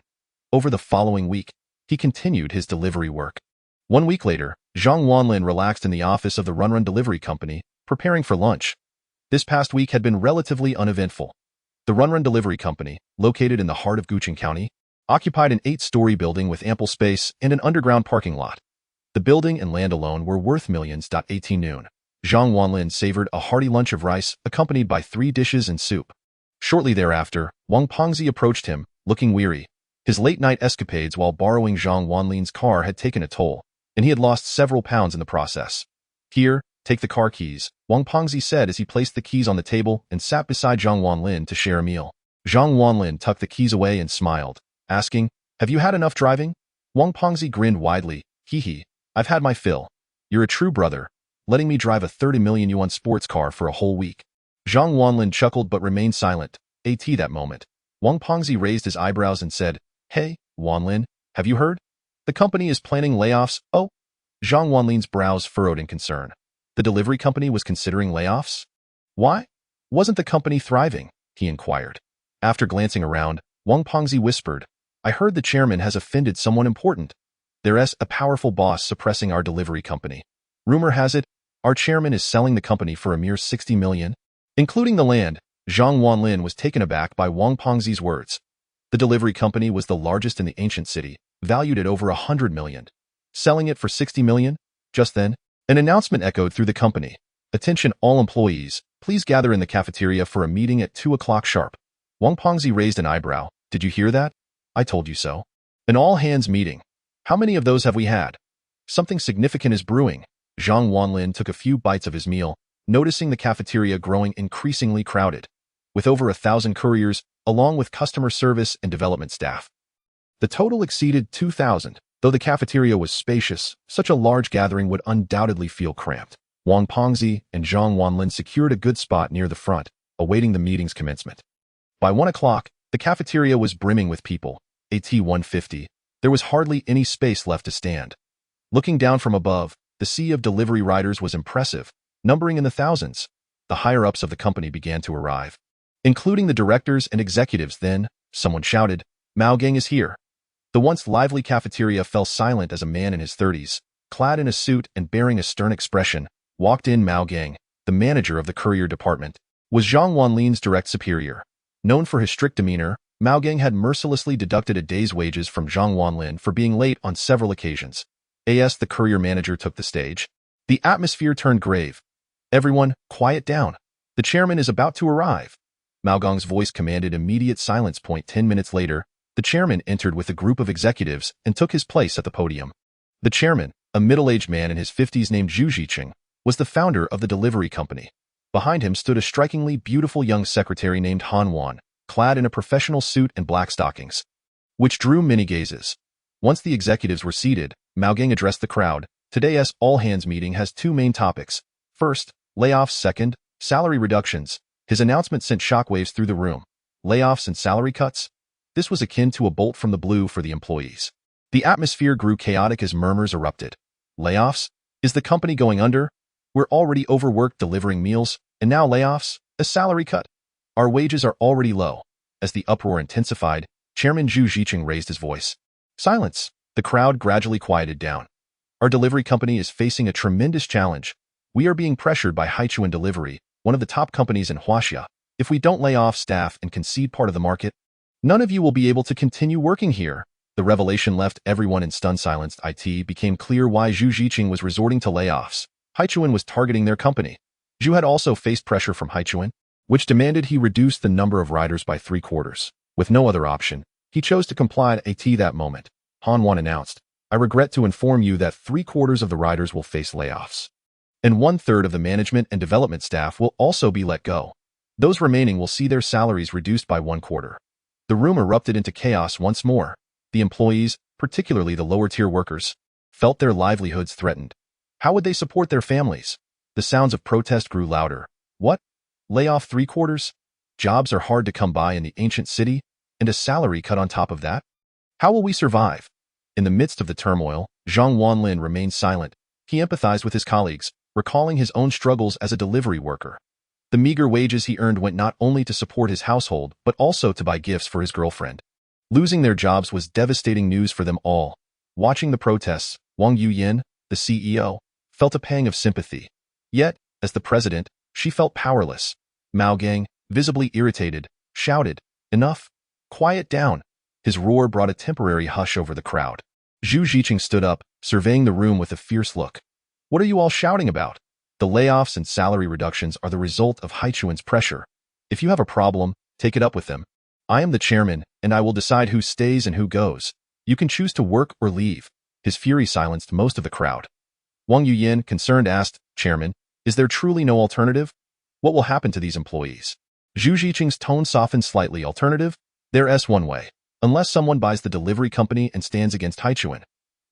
Over the following week, he continued his delivery work. 1 week later, Zhang Wanlin relaxed in the office of the Runrun delivery company, preparing for lunch. This past week had been relatively uneventful. The Runrun delivery company, located in the heart of Guqing County, occupied an 8-story building with ample space and an underground parking lot. The building and land alone were worth millions. 18 noon. Zhang Wanlin savored a hearty lunch of rice accompanied by 3 dishes and soup. Shortly thereafter, Wang Pengzi approached him, looking weary. His late-night escapades while borrowing Zhang Wanlin's car had taken a toll, and he had lost several pounds in the process. "Here, take the car keys," Wang Pengzi said as he placed the keys on the table and sat beside Zhang Wanlin to share a meal. Zhang Wanlin tucked the keys away and smiled, asking, "Have you had enough driving?" Wang Pengzi grinned widely, "Hee, I've had my fill. You're a true brother, letting me drive a 30 million yuan sports car for a whole week." Zhang Wanlin chuckled but remained silent. That moment, Wang Pengzi raised his eyebrows and said, "Hey, Wanlin, have you heard? The company is planning layoffs." "Oh?" Zhang Wanlin's brows furrowed in concern. The delivery company was considering layoffs? Why? Wasn't the company thriving? He inquired. After glancing around, Wang Pengzi whispered, "I heard the chairman has offended someone important. There's a powerful boss suppressing our delivery company. Rumor has it, our chairman is selling the company for a mere 60 million. Including the land." Zhang Wanlin was taken aback by Wang Pengzi's words. The delivery company was the largest in the ancient city, valued at over 100 million. Selling it for 60 million? Just then, an announcement echoed through the company. "Attention all employees, please gather in the cafeteria for a meeting at 2 o'clock sharp." Wang Pengzi raised an eyebrow. "Did you hear that? I told you so. An all-hands meeting. How many of those have we had? Something significant is brewing." Zhang Wanlin took a few bites of his meal, noticing the cafeteria growing increasingly crowded, with over 1,000 couriers, along with customer service and development staff. The total exceeded 2,000. Though the cafeteria was spacious, such a large gathering would undoubtedly feel cramped. Wang Pengzi and Zhang Wanlin secured a good spot near the front, awaiting the meeting's commencement. By 1 o'clock, the cafeteria was brimming with people. At 1:50, there was hardly any space left to stand. Looking down from above, the sea of delivery riders was impressive, numbering in the thousands. The higher-ups of the company began to arrive, including the directors and executives. Then, someone shouted, "Mao Gang is here." The once lively cafeteria fell silent as a man in his 30s, clad in a suit and bearing a stern expression, walked in. Mao Gang, the manager of the courier department, was Zhang Wanlin's direct superior. Known for his strict demeanor, Mao Gang had mercilessly deducted a day's wages from Zhang Wanlin for being late on several occasions. As the courier manager took the stage, the atmosphere turned grave. "Everyone, quiet down. The chairman is about to arrive." Mao Gang's voice commanded immediate silence. 10 minutes later, the chairman entered with a group of executives and took his place at the podium. The chairman, a middle-aged man in his 50s named Zhu Ziqing, was the founder of the delivery company. Behind him stood a strikingly beautiful young secretary named Han Wan, clad in a professional suit and black stockings, which drew many gazes. Once the executives were seated, Mao Gang addressed the crowd. "Today's all-hands meeting has 2 main topics. First, layoffs. Second, salary reductions." His announcement sent shockwaves through the room. Layoffs and salary cuts? This was akin to a bolt from the blue for the employees. The atmosphere grew chaotic as murmurs erupted. Layoffs? Is the company going under? We're already overworked delivering meals, and now layoffs? A salary cut? Our wages are already low. As the uproar intensified, Chairman Zhu Ziqing raised his voice. Silence. The crowd gradually quieted down. Our delivery company is facing a tremendous challenge. We are being pressured by Haichuan Delivery, one of the top companies in Huaxia. If we don't lay off staff and concede part of the market, none of you will be able to continue working here. The revelation left everyone in stunned silence. It became clear why Zhu Ziqing was resorting to layoffs. Haichuan was targeting their company. Zhu had also faced pressure from Haichuan, which demanded he reduce the number of riders by 3/4. With no other option, he chose to comply at that moment. Han Wan announced, "I regret to inform you that 3/4 of the riders will face layoffs. And 1/3 of the management and development staff will also be let go. Those remaining will see their salaries reduced by 1/4. The room erupted into chaos once more. The employees, particularly the lower-tier workers, felt their livelihoods threatened. How would they support their families? The sounds of protest grew louder. What? Lay off 3/4? Jobs are hard to come by in the ancient city, and a salary cut on top of that? How will we survive? In the midst of the turmoil, Zhang Wanlin remained silent. He empathized with his colleagues, recalling his own struggles as a delivery worker. The meager wages he earned went not only to support his household, but also to buy gifts for his girlfriend. Losing their jobs was devastating news for them all. Watching the protests, Wang Yuyin, the CEO, felt a pang of sympathy. Yet, as the president, she felt powerless. Mao Gang, visibly irritated, shouted, "Enough! Quiet down!" His roar brought a temporary hush over the crowd. Zhu Ziqing stood up, surveying the room with a fierce look. "What are you all shouting about? The layoffs and salary reductions are the result of Haichuan's pressure. If you have a problem, take it up with them. I am the chairman, and I will decide who stays and who goes. You can choose to work or leave." His fury silenced most of the crowd. Wang Yuyin, concerned, asked, "Chairman, is there truly no alternative? What will happen to these employees?" Zhu Ziqing's tone softened slightly. "Alternative? There's one way. Unless someone buys the delivery company and stands against Haichuan."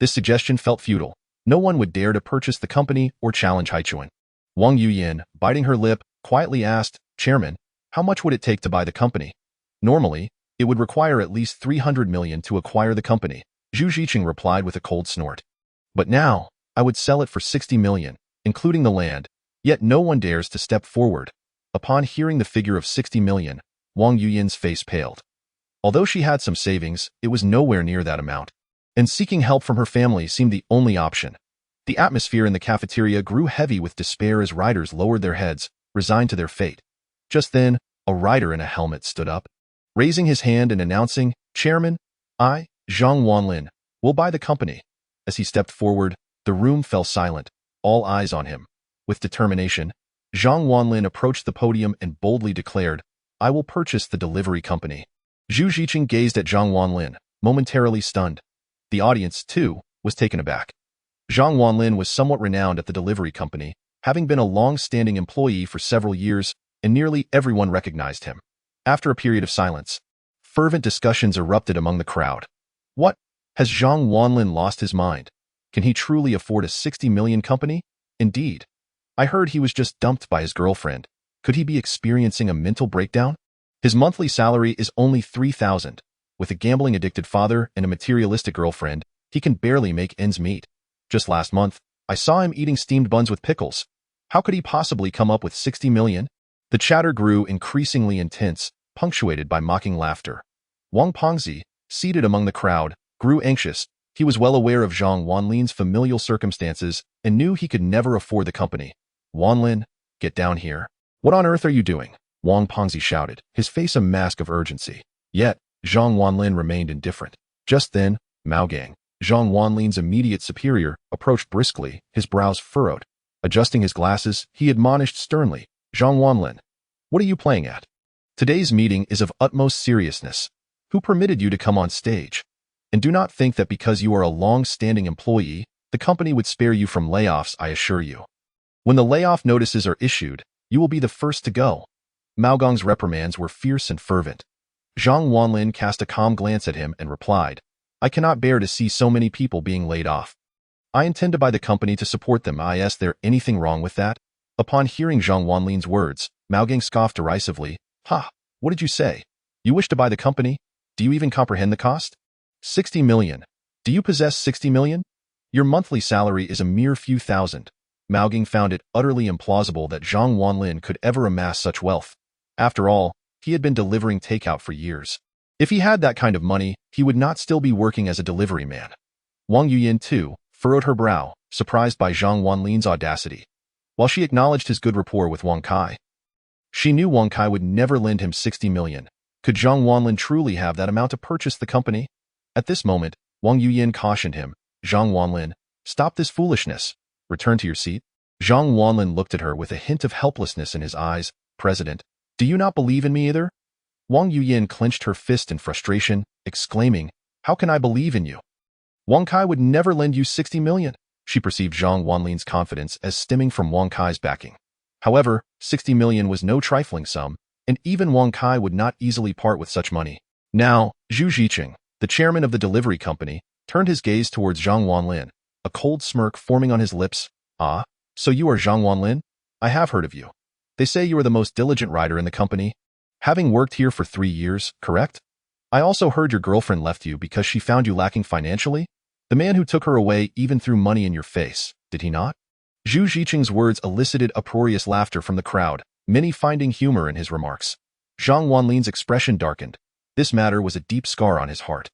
This suggestion felt futile. No one would dare to purchase the company or challenge Haichuan. Wang Yuyin, biting her lip, quietly asked, "Chairman, how much would it take to buy the company?" "Normally, it would require at least 300 million to acquire the company," Zhu Ziqing replied with a cold snort. "But now, I would sell it for 60 million, including the land." Yet no one dares to step forward. Upon hearing the figure of 60 million, Wang Yuyin's face paled. Although she had some savings, it was nowhere near that amount, and seeking help from her family seemed the only option. The atmosphere in the cafeteria grew heavy with despair as riders lowered their heads, resigned to their fate. Just then, a rider in a helmet stood up, raising his hand and announcing, "Chairman, I, Zhang Wanlin, will buy the company." As he stepped forward, the room fell silent, all eyes on him. With determination, Zhang Wanlin approached the podium and boldly declared, "I will purchase the delivery company." Zhu Ziqing gazed at Zhang Wanlin, momentarily stunned. The audience, too, was taken aback. Zhang Wanlin was somewhat renowned at the delivery company, having been a long-standing employee for several years, and nearly everyone recognized him. After a period of silence, fervent discussions erupted among the crowd. What? Has Zhang Wanlin lost his mind? Can he truly afford a 60 million company? Indeed. I heard he was just dumped by his girlfriend. Could he be experiencing a mental breakdown? His monthly salary is only 3,000. With a gambling-addicted father and a materialistic girlfriend, he can barely make ends meet. Just last month, I saw him eating steamed buns with pickles. How could he possibly come up with 60 million? The chatter grew increasingly intense, punctuated by mocking laughter. Wang Pengzi, seated among the crowd, grew anxious. He was well aware of Zhang Wanlin's familial circumstances and knew he could never afford the company. "Wanlin, get down here." "What on earth are you doing?" Wang Pengzi shouted, his face a mask of urgency. Yet, Zhang Wanlin remained indifferent. Just then, Mao Gang, Zhang Wanlin's immediate superior, approached briskly, his brows furrowed. Adjusting his glasses, he admonished sternly, "Zhang Wanlin, what are you playing at? Today's meeting is of utmost seriousness. Who permitted you to come on stage? And do not think that because you are a long-standing employee, the company would spare you from layoffs, I assure you. When the layoff notices are issued, you will be the first to go." Mao Gang's reprimands were fierce and fervent. Zhang Wanlin cast a calm glance at him and replied, "I cannot bear to see so many people being laid off. I intend to buy the company to support them. Is there anything wrong with that?" Upon hearing Zhang Wanlin's words, Mao Gang scoffed derisively. "Ha! What did you say? You wish to buy the company? Do you even comprehend the cost? 60 million. Do you possess 60 million? Your monthly salary is a mere few thousand." Mao Gang found it utterly implausible that Zhang Wanlin could ever amass such wealth. After all, he had been delivering takeout for years. If he had that kind of money, he would not still be working as a delivery man. Wang Yuyin, too, furrowed her brow, surprised by Zhang Wanlin's audacity. While she acknowledged his good rapport with Wang Kai, she knew Wang Kai would never lend him 60 million. Could Zhang Wanlin truly have that amount to purchase the company? At this moment, Wang Yuyin cautioned him, "Zhang Wanlin, stop this foolishness. Return to your seat." Zhang Wanlin looked at her with a hint of helplessness in his eyes. President, do you not believe in me either? Wang Yuyin clenched her fist in frustration, exclaiming, how can I believe in you? Wang Kai would never lend you 60 million. She perceived Zhang Wanlin's confidence as stemming from Wang Kai's backing. However, 60 million was no trifling sum, and even Wang Kai would not easily part with such money. Now, Zhu Ziqing, the chairman of the delivery company, turned his gaze towards Zhang Wanlin, a cold smirk forming on his lips. Ah, so you are Zhang Wanlin? I have heard of you. They say you are the most diligent rider in the company. Having worked here for 3 years, correct? I also heard your girlfriend left you because she found you lacking financially? The man who took her away even threw money in your face, did he not? Zhu Ziqing's words elicited uproarious laughter from the crowd, many finding humor in his remarks. Zhang Wanlin's expression darkened. This matter was a deep scar on his heart.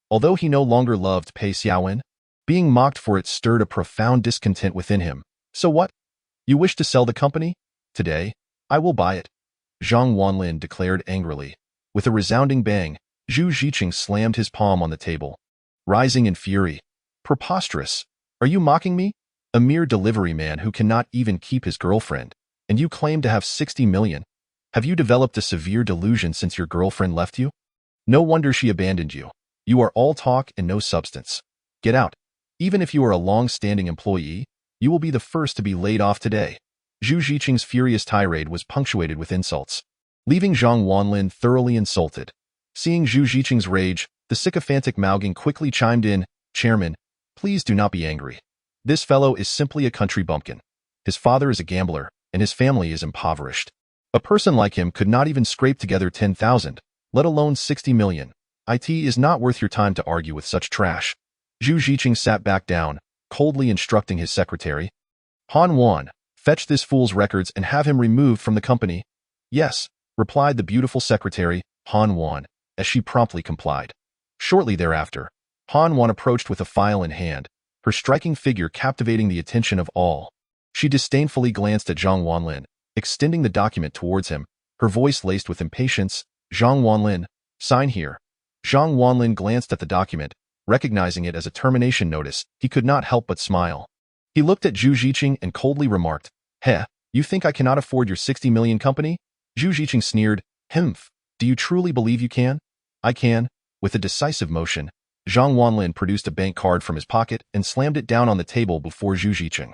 Although he no longer loved Pei Xiaowen, being mocked for it stirred a profound discontent within him. So what? You wish to sell the company? Today, I will buy it. Zhang Wanlin declared angrily. With a resounding bang, Zhu Ziqing slammed his palm on the table. Rising in fury. Preposterous. Are you mocking me? A mere delivery man who cannot even keep his girlfriend, and you claim to have 60 million. Have you developed a severe delusion since your girlfriend left you? No wonder she abandoned you. You are all talk and no substance. Get out. Even if you are a long-standing employee, you will be the first to be laid off today. Zhu Ziqing's furious tirade was punctuated with insults, leaving Zhang Wanlin thoroughly insulted. Seeing Zhu Ziqing's rage, the sycophantic Mao Ging quickly chimed in, Chairman, please do not be angry. This fellow is simply a country bumpkin. His father is a gambler, and his family is impoverished. A person like him could not even scrape together 10,000, let alone 60 million. It is not worth your time to argue with such trash. Zhu Ziqing sat back down, coldly instructing his secretary. Han Wan, fetch this fool's records and have him removed from the company. Yes, replied the beautiful secretary, Han Wan, as she promptly complied. Shortly thereafter, Han Wan approached with a file in hand, her striking figure captivating the attention of all. She disdainfully glanced at Zhang Wanlin, extending the document towards him, her voice laced with impatience. Zhang Wanlin, sign here. Zhang Wanlin glanced at the document, recognizing it as a termination notice. He could not help but smile. He looked at Zhu Ziqing and coldly remarked, Heh, you think I cannot afford your 60 million company? Zhu Ziqing sneered, Humph, do you truly believe you can? I can. With a decisive motion, Zhang Wanlin produced a bank card from his pocket and slammed it down on the table before Zhu Ziqing.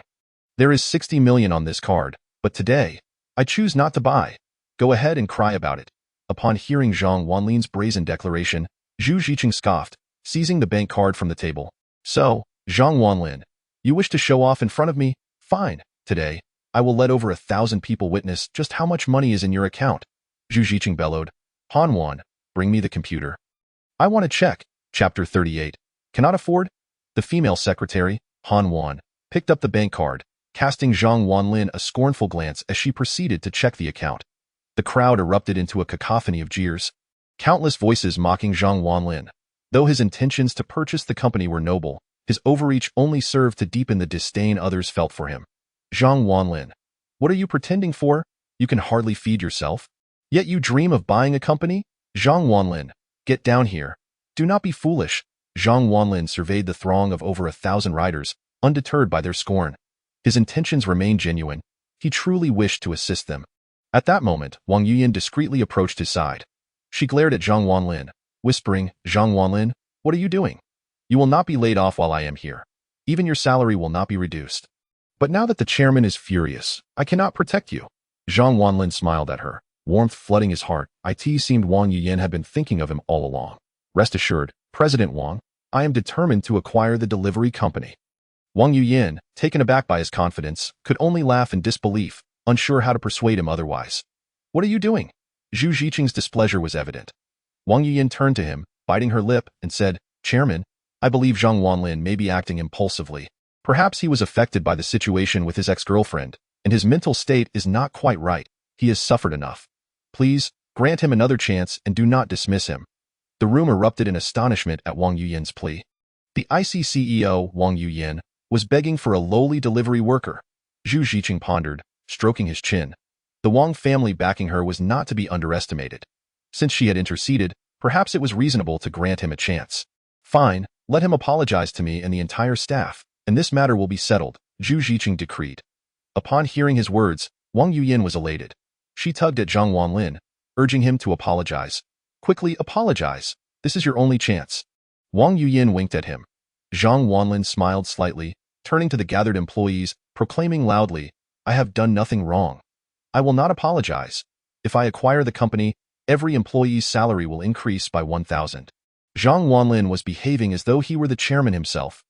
There is 60 million on this card, but today, I choose not to buy. Go ahead and cry about it. Upon hearing Zhang Wanlin's brazen declaration, Zhu Ziqing scoffed, seizing the bank card from the table. So, Zhang Wanlin, you wish to show off in front of me? Fine. Today, I will let over 1,000 people witness just how much money is in your account. Zhu Ziqing bellowed. Han Wan, bring me the computer. I want to check. Chapter 38. Cannot afford? The female secretary, Han Wan, picked up the bank card, casting Zhang Wanlin a scornful glance as she proceeded to check the account. The crowd erupted into a cacophony of jeers, countless voices mocking Zhang Wanlin. Though his intentions to purchase the company were noble, his overreach only served to deepen the disdain others felt for him. Zhang Wanlin, what are you pretending for? You can hardly feed yourself. Yet you dream of buying a company? Zhang Wanlin, get down here. Do not be foolish. Zhang Wanlin surveyed the throng of over 1,000 riders, undeterred by their scorn. His intentions remained genuine. He truly wished to assist them. At that moment, Wang Yuyin discreetly approached his side. She glared at Zhang Wanlin, whispering, Zhang Wanlin, what are you doing? You will not be laid off while I am here. Even your salary will not be reduced. But now that the chairman is furious, I cannot protect you. Zhang Wanlin smiled at her, warmth flooding his heart. It seemed Wang Yuyin had been thinking of him all along. Rest assured, President Wang, I am determined to acquire the delivery company. Wang Yuyin, taken aback by his confidence, could only laugh in disbelief, unsure how to persuade him otherwise. What are you doing? Zhu Ziqing's displeasure was evident. Wang Yuyin turned to him, biting her lip, and said, Chairman, I believe Zhang Wanlin may be acting impulsively. Perhaps he was affected by the situation with his ex-girlfriend, and his mental state is not quite right. He has suffered enough. Please, grant him another chance and do not dismiss him. The room erupted in astonishment at Wang Yuyin's plea. The IC CEO, Wang Yuyin, was begging for a lowly delivery worker. Zhu Ziqing pondered, stroking his chin. The Wang family backing her was not to be underestimated. Since she had interceded, perhaps it was reasonable to grant him a chance. Fine, let him apologize to me and the entire staff, and this matter will be settled, Zhu Ziqing decreed. Upon hearing his words, Wang Yuyin was elated. She tugged at Zhang Wanlin, urging him to apologize. Quickly apologize. This is your only chance. Wang Yuyin winked at him. Zhang Wanlin smiled slightly, turning to the gathered employees, proclaiming loudly, I have done nothing wrong. I will not apologize. If I acquire the company, every employee's salary will increase by 1,000. Zhang Wanlin was behaving as though he were the chairman himself.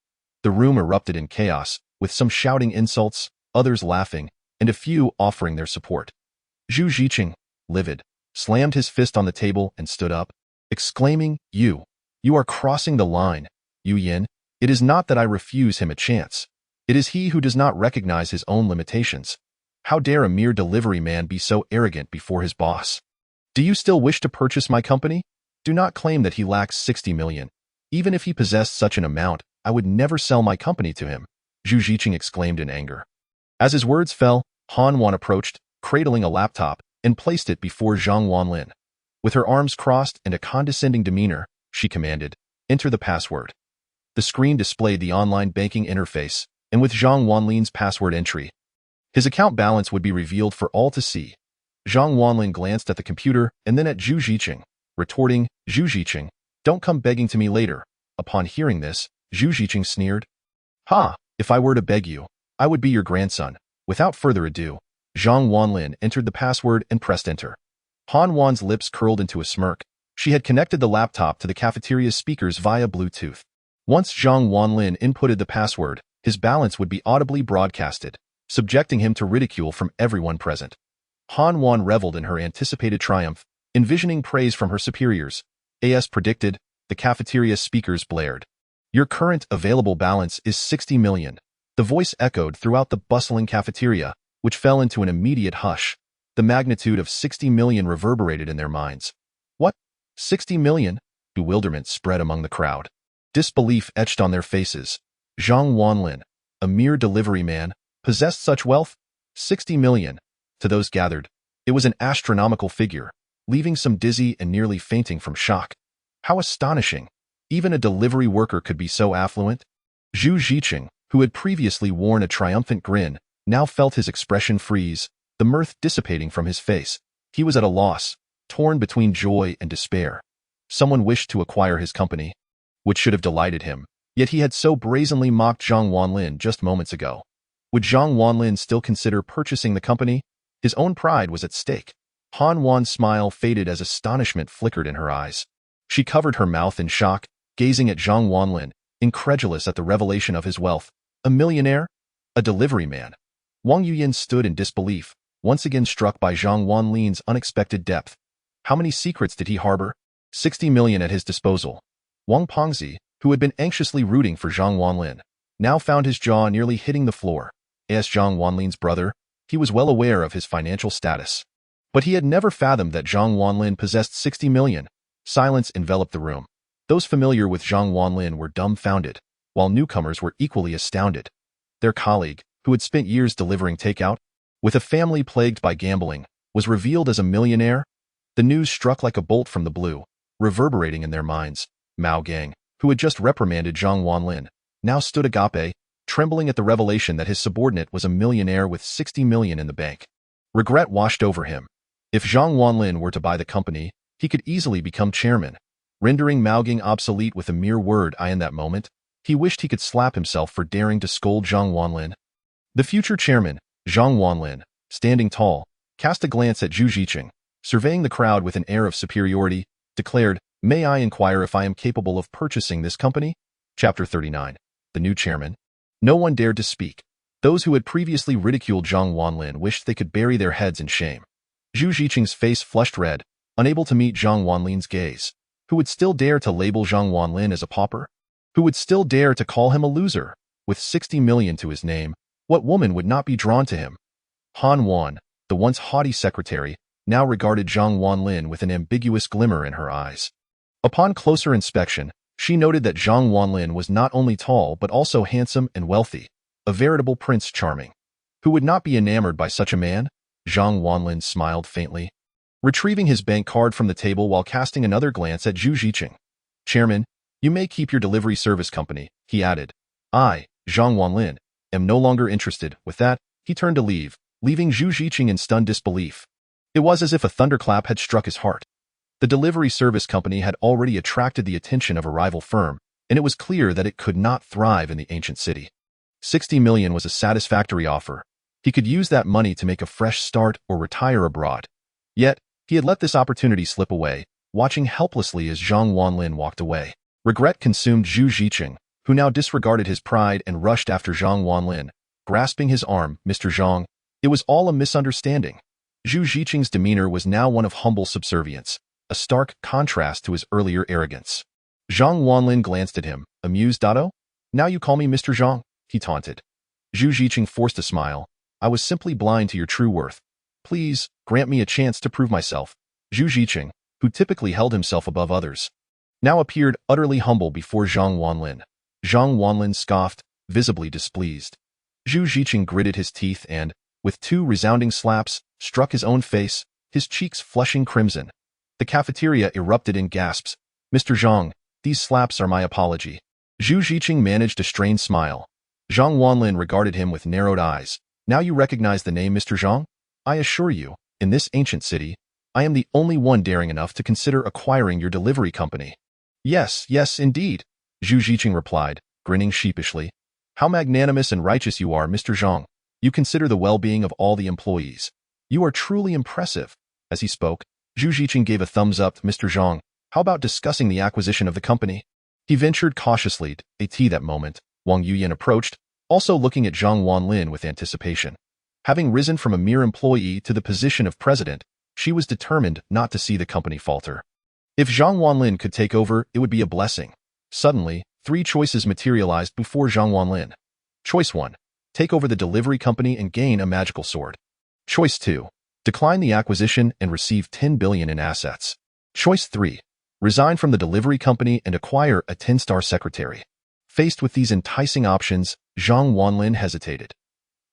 The room erupted in chaos, with some shouting insults, others laughing, and a few offering their support. Zhu Ziqing, livid, slammed his fist on the table and stood up, exclaiming, You are crossing the line, Yu Yin. It is not that I refuse him a chance. It is he who does not recognize his own limitations. How dare a mere delivery man be so arrogant before his boss? Do you still wish to purchase my company? Do not claim that he lacks 60 million. Even if he possessed such an amount, I would never sell my company to him, Zhu Ziqing exclaimed in anger. As his words fell, Han Wan approached, cradling a laptop, and placed it before Zhang Wanlin. With her arms crossed and a condescending demeanor, she commanded, Enter the password. The screen displayed the online banking interface, and with Zhang Wanlin's password entry, his account balance would be revealed for all to see. Zhang Wanlin glanced at the computer and then at Zhu Ziqing, retorting, Zhu Ziqing, don't come begging to me later. Upon hearing this, Zhu Ziqing sneered. Ha, if I were to beg you, I would be your grandson. Without further ado, Zhang Wanlin entered the password and pressed enter. Han Wan's lips curled into a smirk. She had connected the laptop to the cafeteria's speakers via Bluetooth. Once Zhang Wanlin inputted the password, his balance would be audibly broadcasted, subjecting him to ridicule from everyone present. Han Wan reveled in her anticipated triumph, envisioning praise from her superiors. As predicted, the cafeteria speakers blared. Your current available balance is 60 million. The voice echoed throughout the bustling cafeteria, which fell into an immediate hush. The magnitude of 60 million reverberated in their minds. What? 60 million? Bewilderment spread among the crowd. Disbelief etched on their faces. Zhang Wanlin, a mere delivery man, possessed such wealth? 60 million. To those gathered, it was an astronomical figure, leaving some dizzy and nearly fainting from shock. How astonishing! Even a delivery worker could be so affluent. Zhu Ziqing, who had previously worn a triumphant grin, now felt his expression freeze, the mirth dissipating from his face. He was at a loss, torn between joy and despair. Someone wished to acquire his company, which should have delighted him, yet he had so brazenly mocked Zhang Wanlin just moments ago. Would Zhang Wanlin still consider purchasing the company? His own pride was at stake. Han Wan's smile faded as astonishment flickered in her eyes. She covered her mouth in shock, gazing at Zhang Wanlin, incredulous at the revelation of his wealth. A millionaire? A delivery man? Wang Yuyin stood in disbelief, once again struck by Zhang Wanlin's unexpected depth. How many secrets did he harbor? 60 million at his disposal. Wang Pengzi, who had been anxiously rooting for Zhang Wanlin, now found his jaw nearly hitting the floor. As Zhang Wanlin's brother, he was well aware of his financial status. But he had never fathomed that Zhang Wanlin possessed 60 million. Silence enveloped the room. Those familiar with Zhang Wanlin were dumbfounded, while newcomers were equally astounded. Their colleague, who had spent years delivering takeout, with a family plagued by gambling, was revealed as a millionaire. The news struck like a bolt from the blue, reverberating in their minds. Mao Gang, who had just reprimanded Zhang Wanlin, now stood agape, trembling at the revelation that his subordinate was a millionaire with 60 million in the bank. Regret washed over him. If Zhang Wanlin were to buy the company, he could easily become chairman, rendering Mao Gang obsolete with a mere word. In that moment, he wished he could slap himself for daring to scold Zhang Wanlin. The future chairman, Zhang Wanlin, standing tall, cast a glance at Zhu Ziqing, surveying the crowd with an air of superiority, declared, May I inquire if I am capable of purchasing this company? Chapter 39. The new chairman. No one dared to speak. Those who had previously ridiculed Zhang Wanlin wished they could bury their heads in shame. Zhu Ziqing's face flushed red, unable to meet Zhang Wanlin's gaze. Who would still dare to label Zhang Wanlin as a pauper? Who would still dare to call him a loser? With 60 million to his name, what woman would not be drawn to him? Han Wan, the once haughty secretary, now regarded Zhang Wanlin with an ambiguous glimmer in her eyes. Upon closer inspection, she noted that Zhang Wanlin was not only tall but also handsome and wealthy, a veritable Prince Charming. Who would not be enamored by such a man? Zhang Wanlin smiled faintly, retrieving his bank card from the table while casting another glance at Zhu Ziqing. Chairman, you may keep your delivery service company, he added. I, Zhang Wanlin, am no longer interested. With that, He turned to leave, leaving Zhu Ziqing in stunned disbelief. It was as if a thunderclap had struck his heart. The delivery service company had already attracted the attention of a rival firm, and it was clear that it could not thrive in the ancient city. 60 million was a satisfactory offer. He could use that money to make a fresh start or retire abroad. Yet, he had let this opportunity slip away, watching helplessly as Zhang Wanlin walked away. Regret consumed Zhu Ziqing, who now disregarded his pride and rushed after Zhang Wanlin, grasping his arm. "Mr. Zhang, it was all a misunderstanding." Zhu Ziqing's demeanor was now one of humble subservience, a stark contrast to his earlier arrogance. Zhang Wanlin glanced at him, amused. "Oh, now you call me Mr. Zhang?" he taunted. Zhu Ziqing forced a smile. "I was simply blind to your true worth. Please, grant me a chance to prove myself." Zhu Ziqing, who typically held himself above others, now appeared utterly humble before Zhang Wanlin. Zhang Wanlin scoffed, visibly displeased. Zhu Ziqing gritted his teeth and, with two resounding slaps, struck his own face, his cheeks flushing crimson. The cafeteria erupted in gasps. "Mr. Zhang, these slaps are my apology." Zhu Ziqing managed a strained smile. Zhang Wanlin regarded him with narrowed eyes. "Now you recognize the name Mr. Zhang? I assure you, in this ancient city, I am the only one daring enough to consider acquiring your delivery company." Yes, indeed," Zhu Ziqing replied, grinning sheepishly. "How magnanimous and righteous you are, Mr. Zhang. You consider the well-being of all the employees. You are truly impressive." As he spoke, Zhu Ziqing gave a thumbs up. "Mr. Zhang, how about discussing the acquisition of the company?" He ventured cautiously. That moment, Wang Yuyan approached, also looking at Zhang Wanlin with anticipation. Having risen from a mere employee to the position of president, she was determined not to see the company falter. If Zhang Wanlin could take over, it would be a blessing. Suddenly, three choices materialized before Zhang Wanlin. Choice 1. Take over the delivery company and gain a magical sword. Choice 2. Decline the acquisition and receive 10 billion in assets. Choice 3. Resign from the delivery company and acquire a 10-star secretary. Faced with these enticing options, Zhang Wanlin hesitated.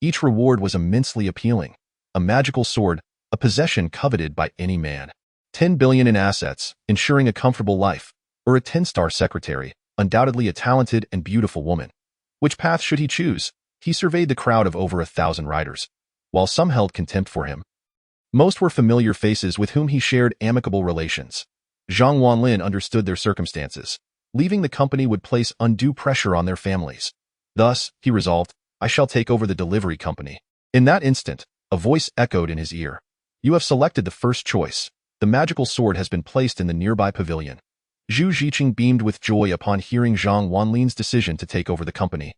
Each reward was immensely appealing. A magical sword, a possession coveted by any man. 10 billion in assets, ensuring a comfortable life, or a 10-star secretary, undoubtedly a talented and beautiful woman. Which path should he choose? He surveyed the crowd of over 1,000 riders. While some held contempt for him, most were familiar faces with whom he shared amicable relations. Zhang Wanlin understood their circumstances. Leaving the company would place undue pressure on their families. Thus, he resolved, "I shall take over the delivery company." In that instant, a voice echoed in his ear. "You have selected the first choice. The magical sword has been placed in the nearby pavilion." Zhu Ziqing beamed with joy upon hearing Zhang Wanlin's decision to take over the company.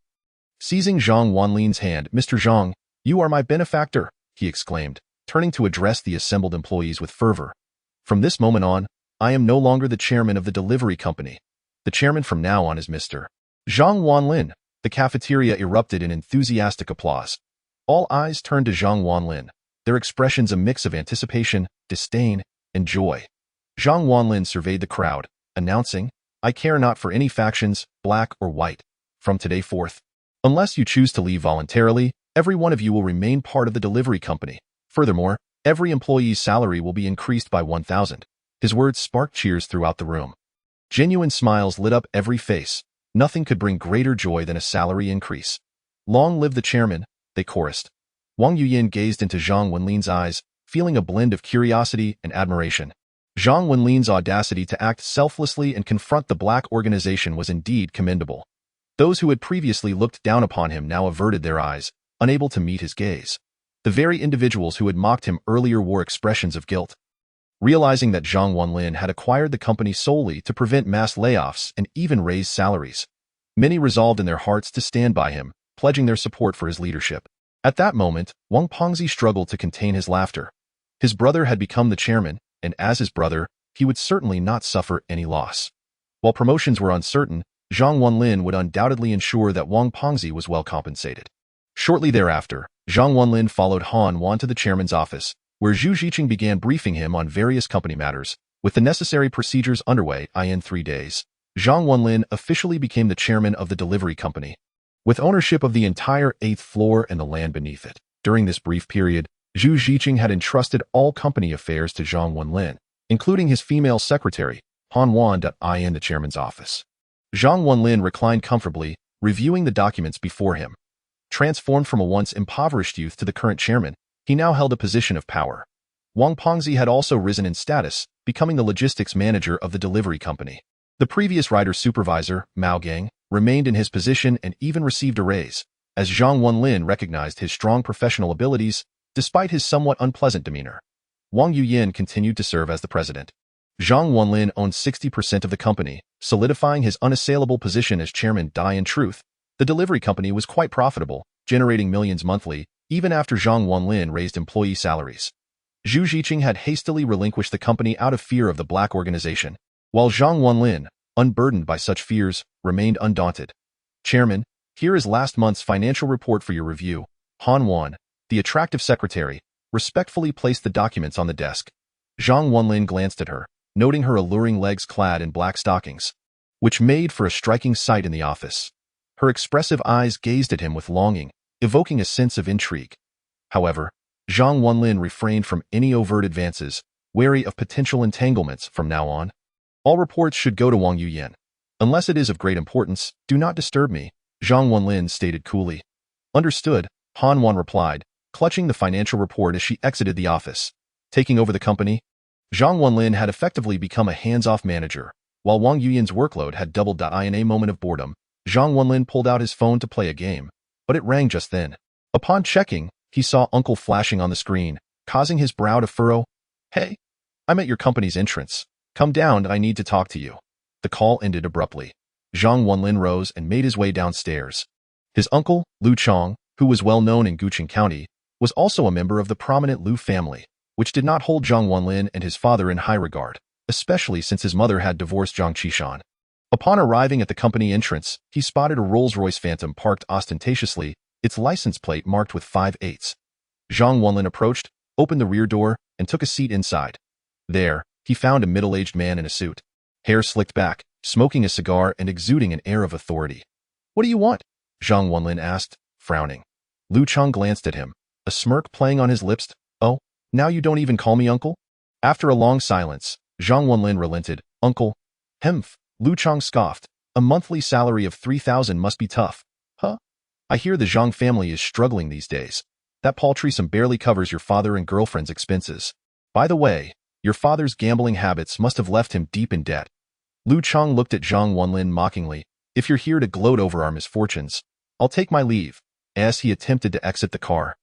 Seizing Zhang Wanlin's hand, "Mr. Zhang, you are my benefactor," he exclaimed, turning to address the assembled employees with fervor. "From this moment on, I am no longer the chairman of the delivery company. The chairman from now on is Mr. Zhang Wanlin." The cafeteria erupted in enthusiastic applause. All eyes turned to Zhang Wanlin, their expressions a mix of anticipation, disdain, and joy. Zhang Wanlin surveyed the crowd, announcing, "I care not for any factions, black or white. From today forth, unless you choose to leave voluntarily, every one of you will remain part of the delivery company. Furthermore, every employee's salary will be increased by 1,000. His words sparked cheers throughout the room. Genuine smiles lit up every face. Nothing could bring greater joy than a salary increase. "Long live the chairman," they chorused. Wang Yuyan gazed into Zhang Wanlin's eyes, feeling a blend of curiosity and admiration. Zhang Wanlin's audacity to act selflessly and confront the black organization was indeed commendable. Those who had previously looked down upon him now averted their eyes, unable to meet his gaze. The very individuals who had mocked him earlier wore expressions of guilt. Realizing that Zhang Wanlin had acquired the company solely to prevent mass layoffs and even raise salaries, many resolved in their hearts to stand by him, pledging their support for his leadership. At that moment, Wang Pengzi struggled to contain his laughter. His brother had become the chairman, and as his brother, he would certainly not suffer any loss. While promotions were uncertain, Zhang Wanlin would undoubtedly ensure that Wang Pengzi was well compensated. Shortly thereafter, Zhang Wanlin followed Han Wan to the chairman's office, where Zhu Ziqing began briefing him on various company matters. With the necessary procedures underway in 3 days, Zhang Wanlin officially became the chairman of the delivery company, with ownership of the entire 8th floor and the land beneath it. During this brief period, Zhu Ziqing had entrusted all company affairs to Zhang Wanlin, including his female secretary, Han Wan, in the chairman's office. Zhang Wanlin reclined comfortably, reviewing the documents before him. Transformed from a once impoverished youth to the current chairman, he now held a position of power. Wang Pengzi had also risen in status, becoming the logistics manager of the delivery company. The previous rider supervisor, Mao Gang, remained in his position and even received a raise, as Zhang Wanlin recognized his strong professional abilities despite his somewhat unpleasant demeanor. Wang Yuyin continued to serve as the president. Zhang Wanlin owned 60% of the company, solidifying his unassailable position as chairman. In truth, the delivery company was quite profitable, generating millions monthly, even after Zhang Wanlin raised employee salaries. Zhu Ziqing had hastily relinquished the company out of fear of the black organization, while Zhang Wanlin, unburdened by such fears, remained undaunted. Chairman, here is last month's financial report for your review. Han Wan, the attractive secretary, respectfully placed the documents on the desk. Zhang Wanlin glanced at her, noting her alluring legs clad in black stockings, which made for a striking sight in the office. Her expressive eyes gazed at him with longing, evoking a sense of intrigue. However, Zhang Wanlin refrained from any overt advances, wary of potential entanglements from now on. All reports should go to Wang Yuyin. Unless it is of great importance, do not disturb me, Zhang Wanlin stated coolly. Understood, Han Wan replied, clutching the financial report as she exited the office. Taking over the company, Zhang Wanlin had effectively become a hands-off manager, while Wang Yuyin's workload had doubled. In a moment of boredom, Zhang Wanlin pulled out his phone to play a game, but it rang just then. Upon checking, he saw Uncle flashing on the screen, causing his brow to furrow. Hey, I'm at your company's entrance. Come down, I need to talk to you. The call ended abruptly. Zhang Wanlin rose and made his way downstairs. His uncle, Lu Chong, who was well known in Guqing County, was also a member of the prominent Lu family, which did not hold Zhang Wanlin and his father in high regard, especially since his mother had divorced Zhang Qishan. Upon arriving at the company entrance, he spotted a Rolls-Royce Phantom parked ostentatiously, its license plate marked with 5/8. Zhang Wanlin approached, opened the rear door, and took a seat inside. There, he found a middle-aged man in a suit, hair slicked back, smoking a cigar and exuding an air of authority. What do you want? Zhang Wanlin asked, frowning. Lu Chong glanced at him, a smirk playing on his lips. Oh, now you don't even call me uncle? After a long silence, Zhang Wanlin relented. Uncle? Hemph, Lu Chong scoffed. A monthly salary of 3,000 must be tough. Huh? I hear the Zhang family is struggling these days. That paltry sum barely covers your father and girlfriend's expenses. By the way, your father's gambling habits must have left him deep in debt. Lu Chong looked at Zhang Wanlin mockingly. If you're here to gloat over our misfortunes, I'll take my leave. As he attempted to exit the car,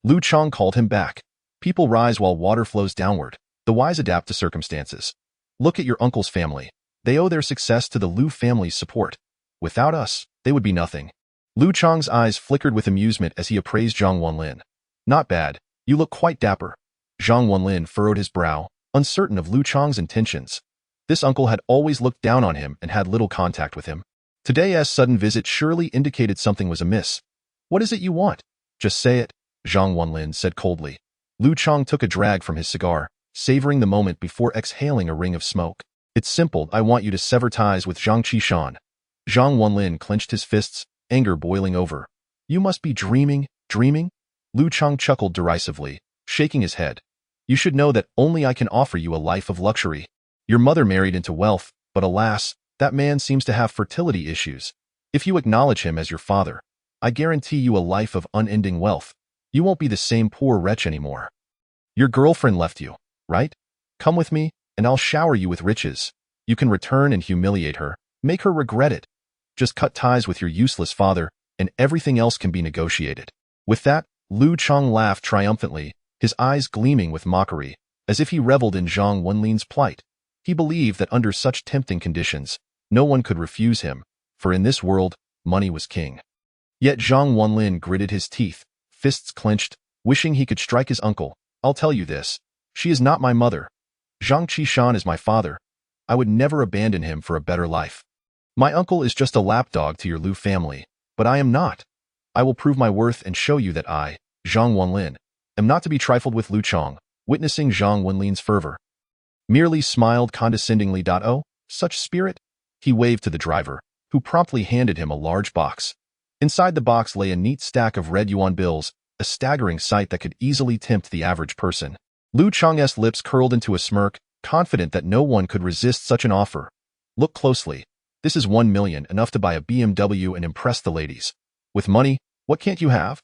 Lu Chong called him back. People rise while water flows downward. The wise adapt to circumstances. Look at your uncle's family. They owe their success to the Lu family's support. Without us, they would be nothing. Lu Chong's eyes flickered with amusement as he appraised Zhang Wanlin. Not bad. You look quite dapper. Zhang Wanlin furrowed his brow, uncertain of Lu Chong's intentions. This uncle had always looked down on him and had little contact with him. Today's sudden visit surely indicated something was amiss. What is it you want? Just say it, Zhang Wanlin said coldly. Lu Chong took a drag from his cigar, savoring the moment before exhaling a ring of smoke. It's simple, I want you to sever ties with Zhang Qishan. Zhang Wanlin clenched his fists, anger boiling over. You must be dreaming? Lu Chong chuckled derisively, shaking his head. You should know that only I can offer you a life of luxury. Your mother married into wealth, but alas, that man seems to have fertility issues. If you acknowledge him as your father, I guarantee you a life of unending wealth. You won't be the same poor wretch anymore. Your girlfriend left you, right? Come with me, and I'll shower you with riches. You can return and humiliate her, make her regret it. Just cut ties with your useless father, and everything else can be negotiated. With that, Lu Chong laughed triumphantly, his eyes gleaming with mockery, as if he reveled in Zhang Wanlin's plight. He believed that under such tempting conditions, no one could refuse him, for in this world, money was king. Yet Zhang Wanlin gritted his teeth, fists clenched, wishing he could strike his uncle. I'll tell you this. She is not my mother. Zhang Qishan is my father. I would never abandon him for a better life. My uncle is just a lapdog to your Lu family, but I am not. I will prove my worth and show you that I, Zhang Wanlin, am not to be trifled with. Lu Chong, witnessing Zhang Wanlin's fervor, merely smiled condescendingly. Oh, such spirit? He waved to the driver, who promptly handed him a large box. Inside the box lay a neat stack of red yuan bills, a staggering sight that could easily tempt the average person. Lu Chong's lips curled into a smirk, confident that no one could resist such an offer. Look closely. This is 1 million, enough to buy a BMW and impress the ladies. With money, What can't you have?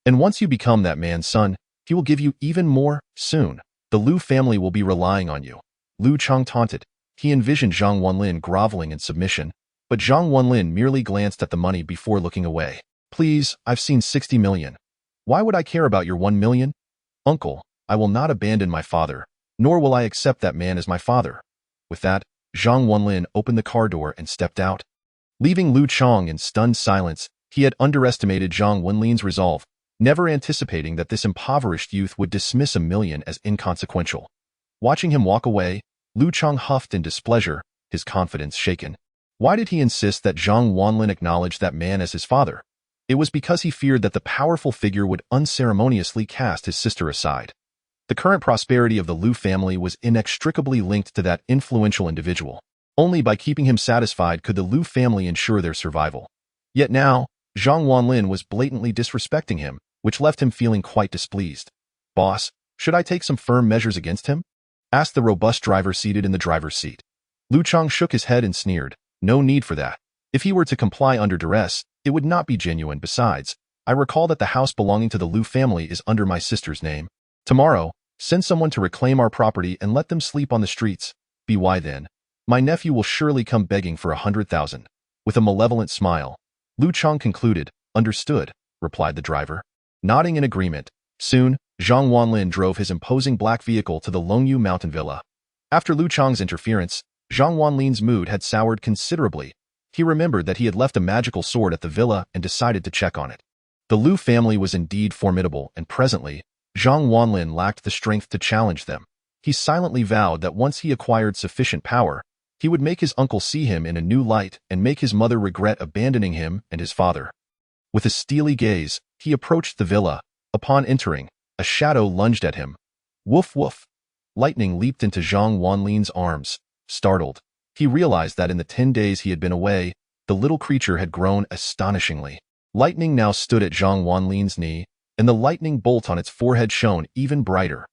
And once you become that man's son, he will give you even more soon. The Lu family will be relying on you. Lu Chang taunted. He envisioned Zhang Wanlin groveling in submission, but Zhang Wanlin merely glanced at the money before looking away. Please, I've seen 60 million. Why would I care about your 1 million? Uncle, I will not abandon my father, nor will I accept that man as my father. With that, Zhang Wanlin opened the car door and stepped out. Leaving Lu Chang in stunned silence, he had underestimated Zhang Wanlin's resolve, never anticipating that this impoverished youth would dismiss 1 million as inconsequential. Watching him walk away, Lu Chang huffed in displeasure, his confidence shaken. Why did he insist that Zhang Wanlin acknowledge that man as his father? It was because he feared that the powerful figure would unceremoniously cast his sister aside. The current prosperity of the Lu family was inextricably linked to that influential individual. Only by keeping him satisfied could the Lu family ensure their survival. Yet now, Zhang Wanlin was blatantly disrespecting him, which left him feeling quite displeased. Boss, should I take some firm measures against him? Asked the robust driver seated in the driver's seat. Lu Chang shook his head and sneered. No need for that. If he were to comply under duress, it would not be genuine. Besides, I recall that the house belonging to the Lu family is under my sister's name. Tomorrow, send someone to reclaim our property and let them sleep on the streets. Why then? My nephew will surely come begging for 100,000. With a malevolent smile, Lu Chang concluded. Understood, replied the driver. Nodding in agreement, soon, Zhang Wanlin drove his imposing black vehicle to the Longyu mountain villa. After Lu Chang's interference, Zhang Wanlin's mood had soured considerably. He remembered that he had left a magical sword at the villa and decided to check on it. The Lu family was indeed formidable, and presently, Zhang Wanlin lacked the strength to challenge them. He silently vowed that once he acquired sufficient power, he would make his uncle see him in a new light and make his mother regret abandoning him and his father. With a steely gaze, he approached the villa. Upon entering, a shadow lunged at him. Woof woof. Lightning leaped into Zhang Wanlin's arms. Startled, he realized that in the 10 days he had been away, the little creature had grown astonishingly. Lightning now stood at Zhang Wanlin's knee, and the lightning bolt on its forehead shone even brighter.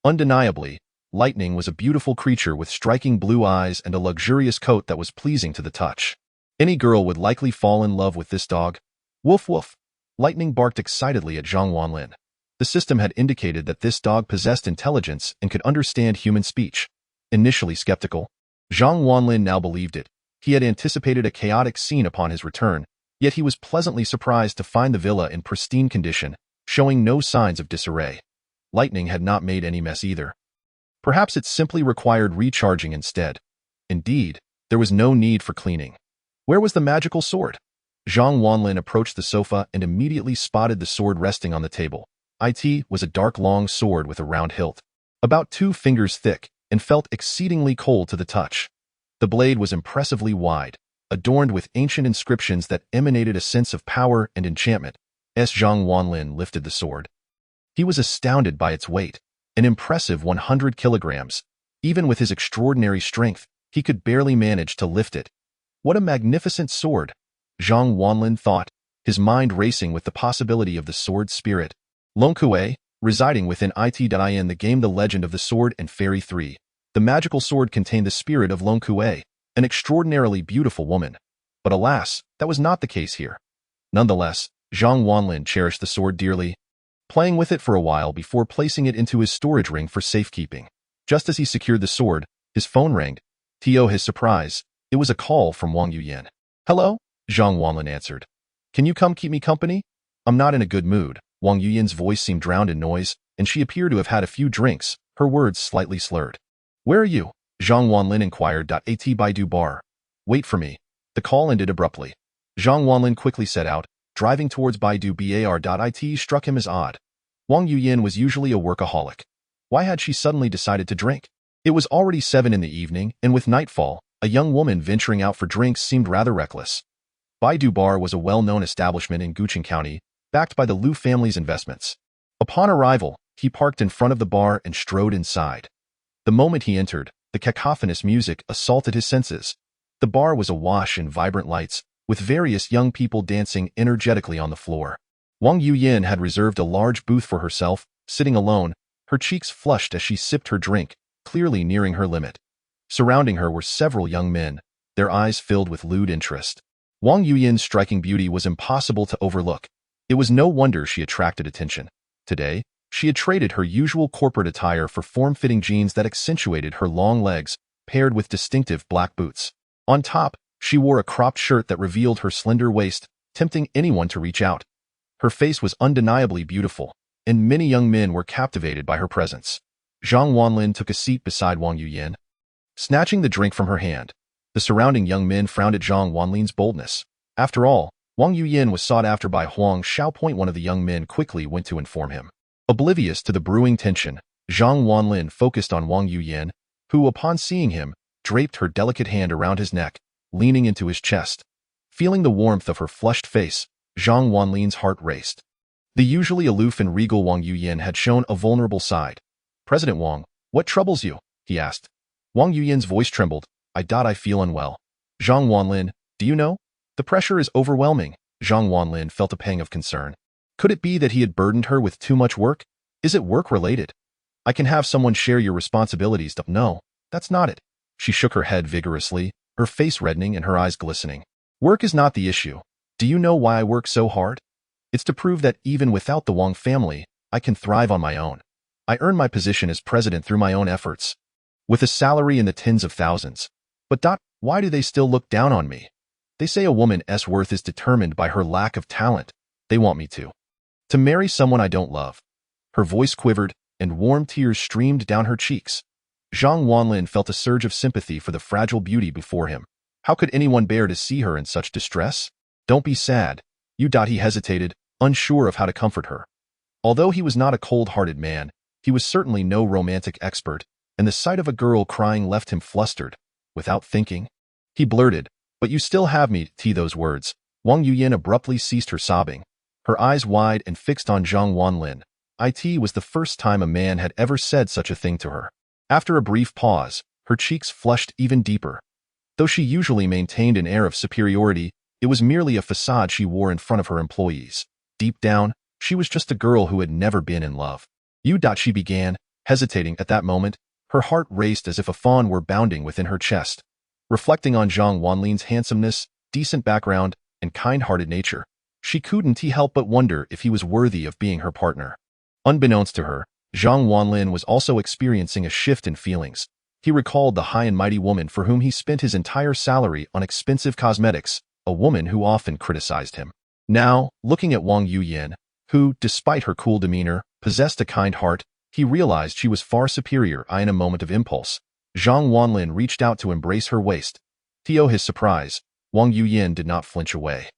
Undeniably, Lightning was a beautiful creature with striking blue eyes and a luxurious coat that was pleasing to the touch. Any girl would likely fall in love with this dog. Woof woof. Lightning barked excitedly at Zhang Wanlin. The system had indicated that this dog possessed intelligence and could understand human speech. Initially skeptical, Zhang Wanlin now believed it. He had anticipated a chaotic scene upon his return, yet he was pleasantly surprised to find the villa in pristine condition, showing no signs of disarray. Lightning had not made any mess either. Perhaps it simply required recharging instead. Indeed, there was no need for cleaning. Where was the magical sword? Zhang Wanlin approached the sofa and immediately spotted the sword resting on the table. It was a dark long sword with a round hilt, about 2 fingers thick, and felt exceedingly cold to the touch. The blade was impressively wide, adorned with ancient inscriptions that emanated a sense of power and enchantment. As Zhang Wanlin lifted the sword, he was astounded by its weight, an impressive 100 kilograms. Even with his extraordinary strength, he could barely manage to lift it. What a magnificent sword, Zhang Wanlin thought, his mind racing with the possibility of the sword's spirit. Longkue, residing within it.in the game The Legend of the Sword and Fairy 3. The magical sword contained the spirit of Longkue, an extraordinarily beautiful woman. But alas, that was not the case here. Nonetheless, Zhang Wanlin cherished the sword dearly, playing with it for a while before placing it into his storage ring for safekeeping. Just as he secured the sword, his phone rang. To his surprise, it was a call from Wang Yuyan. Hello? Zhang Wanlin answered. Can you come keep me company? I'm not in a good mood. Wang Yuyan's voice seemed drowned in noise, and she appeared to have had a few drinks, her words slightly slurred. Where are you? Zhang Wanlin inquired. At Baidu bar. Wait for me. The call ended abruptly. Zhang Wanlin quickly set out, driving towards Baidu bar. It struck him as odd. Wang Yuyan was usually a workaholic. Why had she suddenly decided to drink? It was already 7 in the evening, and with nightfall, a young woman venturing out for drinks seemed rather reckless. Baidu Bar was a well-known establishment in Guqing County, backed by the Lu family's investments. Upon arrival, he parked in front of the bar and strode inside. The moment he entered, the cacophonous music assaulted his senses. The bar was awash in vibrant lights, with various young people dancing energetically on the floor. Wang Yuyan had reserved a large booth for herself, sitting alone, her cheeks flushed as she sipped her drink, clearly nearing her limit. Surrounding her were several young men, their eyes filled with lewd interest. Wang Yuyan's striking beauty was impossible to overlook. It was no wonder she attracted attention. Today, she had traded her usual corporate attire for form-fitting jeans that accentuated her long legs, paired with distinctive black boots. On top, she wore a cropped shirt that revealed her slender waist, tempting anyone to reach out. Her face was undeniably beautiful, and many young men were captivated by her presence. Zhang Wanlin took a seat beside Wang Yuyan, snatching the drink from her hand. The surrounding young men frowned at Zhang Wanlin's boldness. After all, Wang Yuyan was sought after by Huang Xiaopoint. One of the young men quickly went to inform him. Oblivious to the brewing tension, Zhang Wanlin focused on Wang Yuyan, who, upon seeing him, draped her delicate hand around his neck, leaning into his chest. Feeling the warmth of her flushed face, Zhang Wanlin's heart raced. The usually aloof and regal Wang Yuyan had shown a vulnerable side. "President Wang, what troubles you?" he asked. Wang Yuyan's voice trembled. I feel unwell." "Zhang Wanlin, do you know? The pressure is overwhelming." Zhang Wanlin felt a pang of concern. Could it be that he had burdened her with too much work? Is it work-related? "I can have someone share your responsibilities." "No, that's not it." She shook her head vigorously, her face reddening and her eyes glistening. "Work is not the issue. Do you know why I work so hard? It's to prove that even without the Wang family, I can thrive on my own. I earn my position as president through my own efforts, with a salary in the tens of thousands. But why do they still look down on me? They say a woman's worth is determined by her lack of talent. They want me to marry someone I don't love." Her voice quivered, and warm tears streamed down her cheeks. Zhang Wanlin felt a surge of sympathy for the fragile beauty before him. How could anyone bear to see her in such distress? "Don't be sad." He hesitated, unsure of how to comfort her. Although he was not a cold-hearted man, he was certainly no romantic expert, and the sight of a girl crying left him flustered. Without thinking, he blurted, "But you still have me." Those words. Wang Yuyan abruptly ceased her sobbing, her eyes wide and fixed on Zhang Wanlin. It was the first time a man had ever said such a thing to her. After a brief pause, her cheeks flushed even deeper. Though she usually maintained an air of superiority, it was merely a facade she wore in front of her employees. Deep down, she was just a girl who had never been in love. She began, hesitating at that moment. Her heart raced as if a fawn were bounding within her chest. Reflecting on Zhang Wanlin's handsomeness, decent background, and kind-hearted nature, she couldn't help but wonder if he was worthy of being her partner. Unbeknownst to her, Zhang Wanlin was also experiencing a shift in feelings. He recalled the high and mighty woman for whom he spent his entire salary on expensive cosmetics, a woman who often criticized him. Now, looking at Wang Yuyan, who, despite her cool demeanor, possessed a kind heart, he realized she was far superior. In a moment of impulse, Zhang Wanlin reached out to embrace her waist. To his surprise, Wang Yuyan did not flinch away.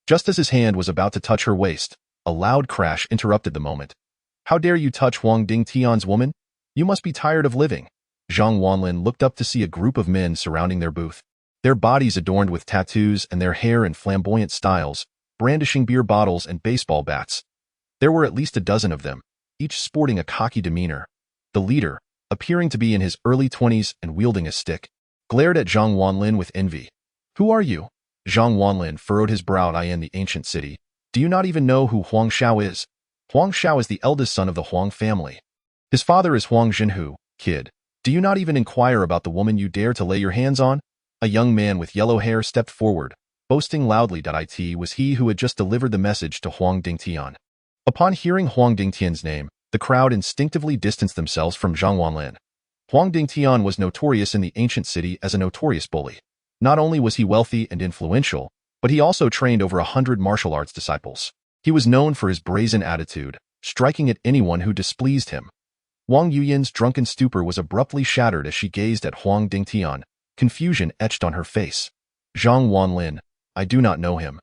Just as his hand was about to touch her waist, a loud crash interrupted the moment. "How dare you touch Wang Tian's woman? You must be tired of living." Zhang Wanlin looked up to see a group of men surrounding their booth, their bodies adorned with tattoos and their hair in flamboyant styles, brandishing beer bottles and baseball bats. There were at least a dozen of them, each sporting a cocky demeanor. The leader, appearing to be in his early 20s and wielding a stick, glared at Zhang Wanlin with envy. "Who are you?" Zhang Wanlin furrowed his brow. "In the ancient city. Do you not even know who Huang Xiao is?" "Huang Xiao is the eldest son of the Huang family. His father is Huang Zhenhu. Kid, do you not even inquire about the woman you dare to lay your hands on?" A young man with yellow hair stepped forward, boasting loudly. It was he who had just delivered the message to Huang Tian. Upon hearing Huang Tian's name, the crowd instinctively distanced themselves from Zhang Wanlin. Huang Tian was notorious in the ancient city as a notorious bully. Not only was he wealthy and influential, but he also trained over 100 martial arts disciples. He was known for his brazen attitude, striking at anyone who displeased him. Wang Yuyan's drunken stupor was abruptly shattered as she gazed at Huang Tian, confusion etched on her face. "Zhang Wanlin, I do not know him."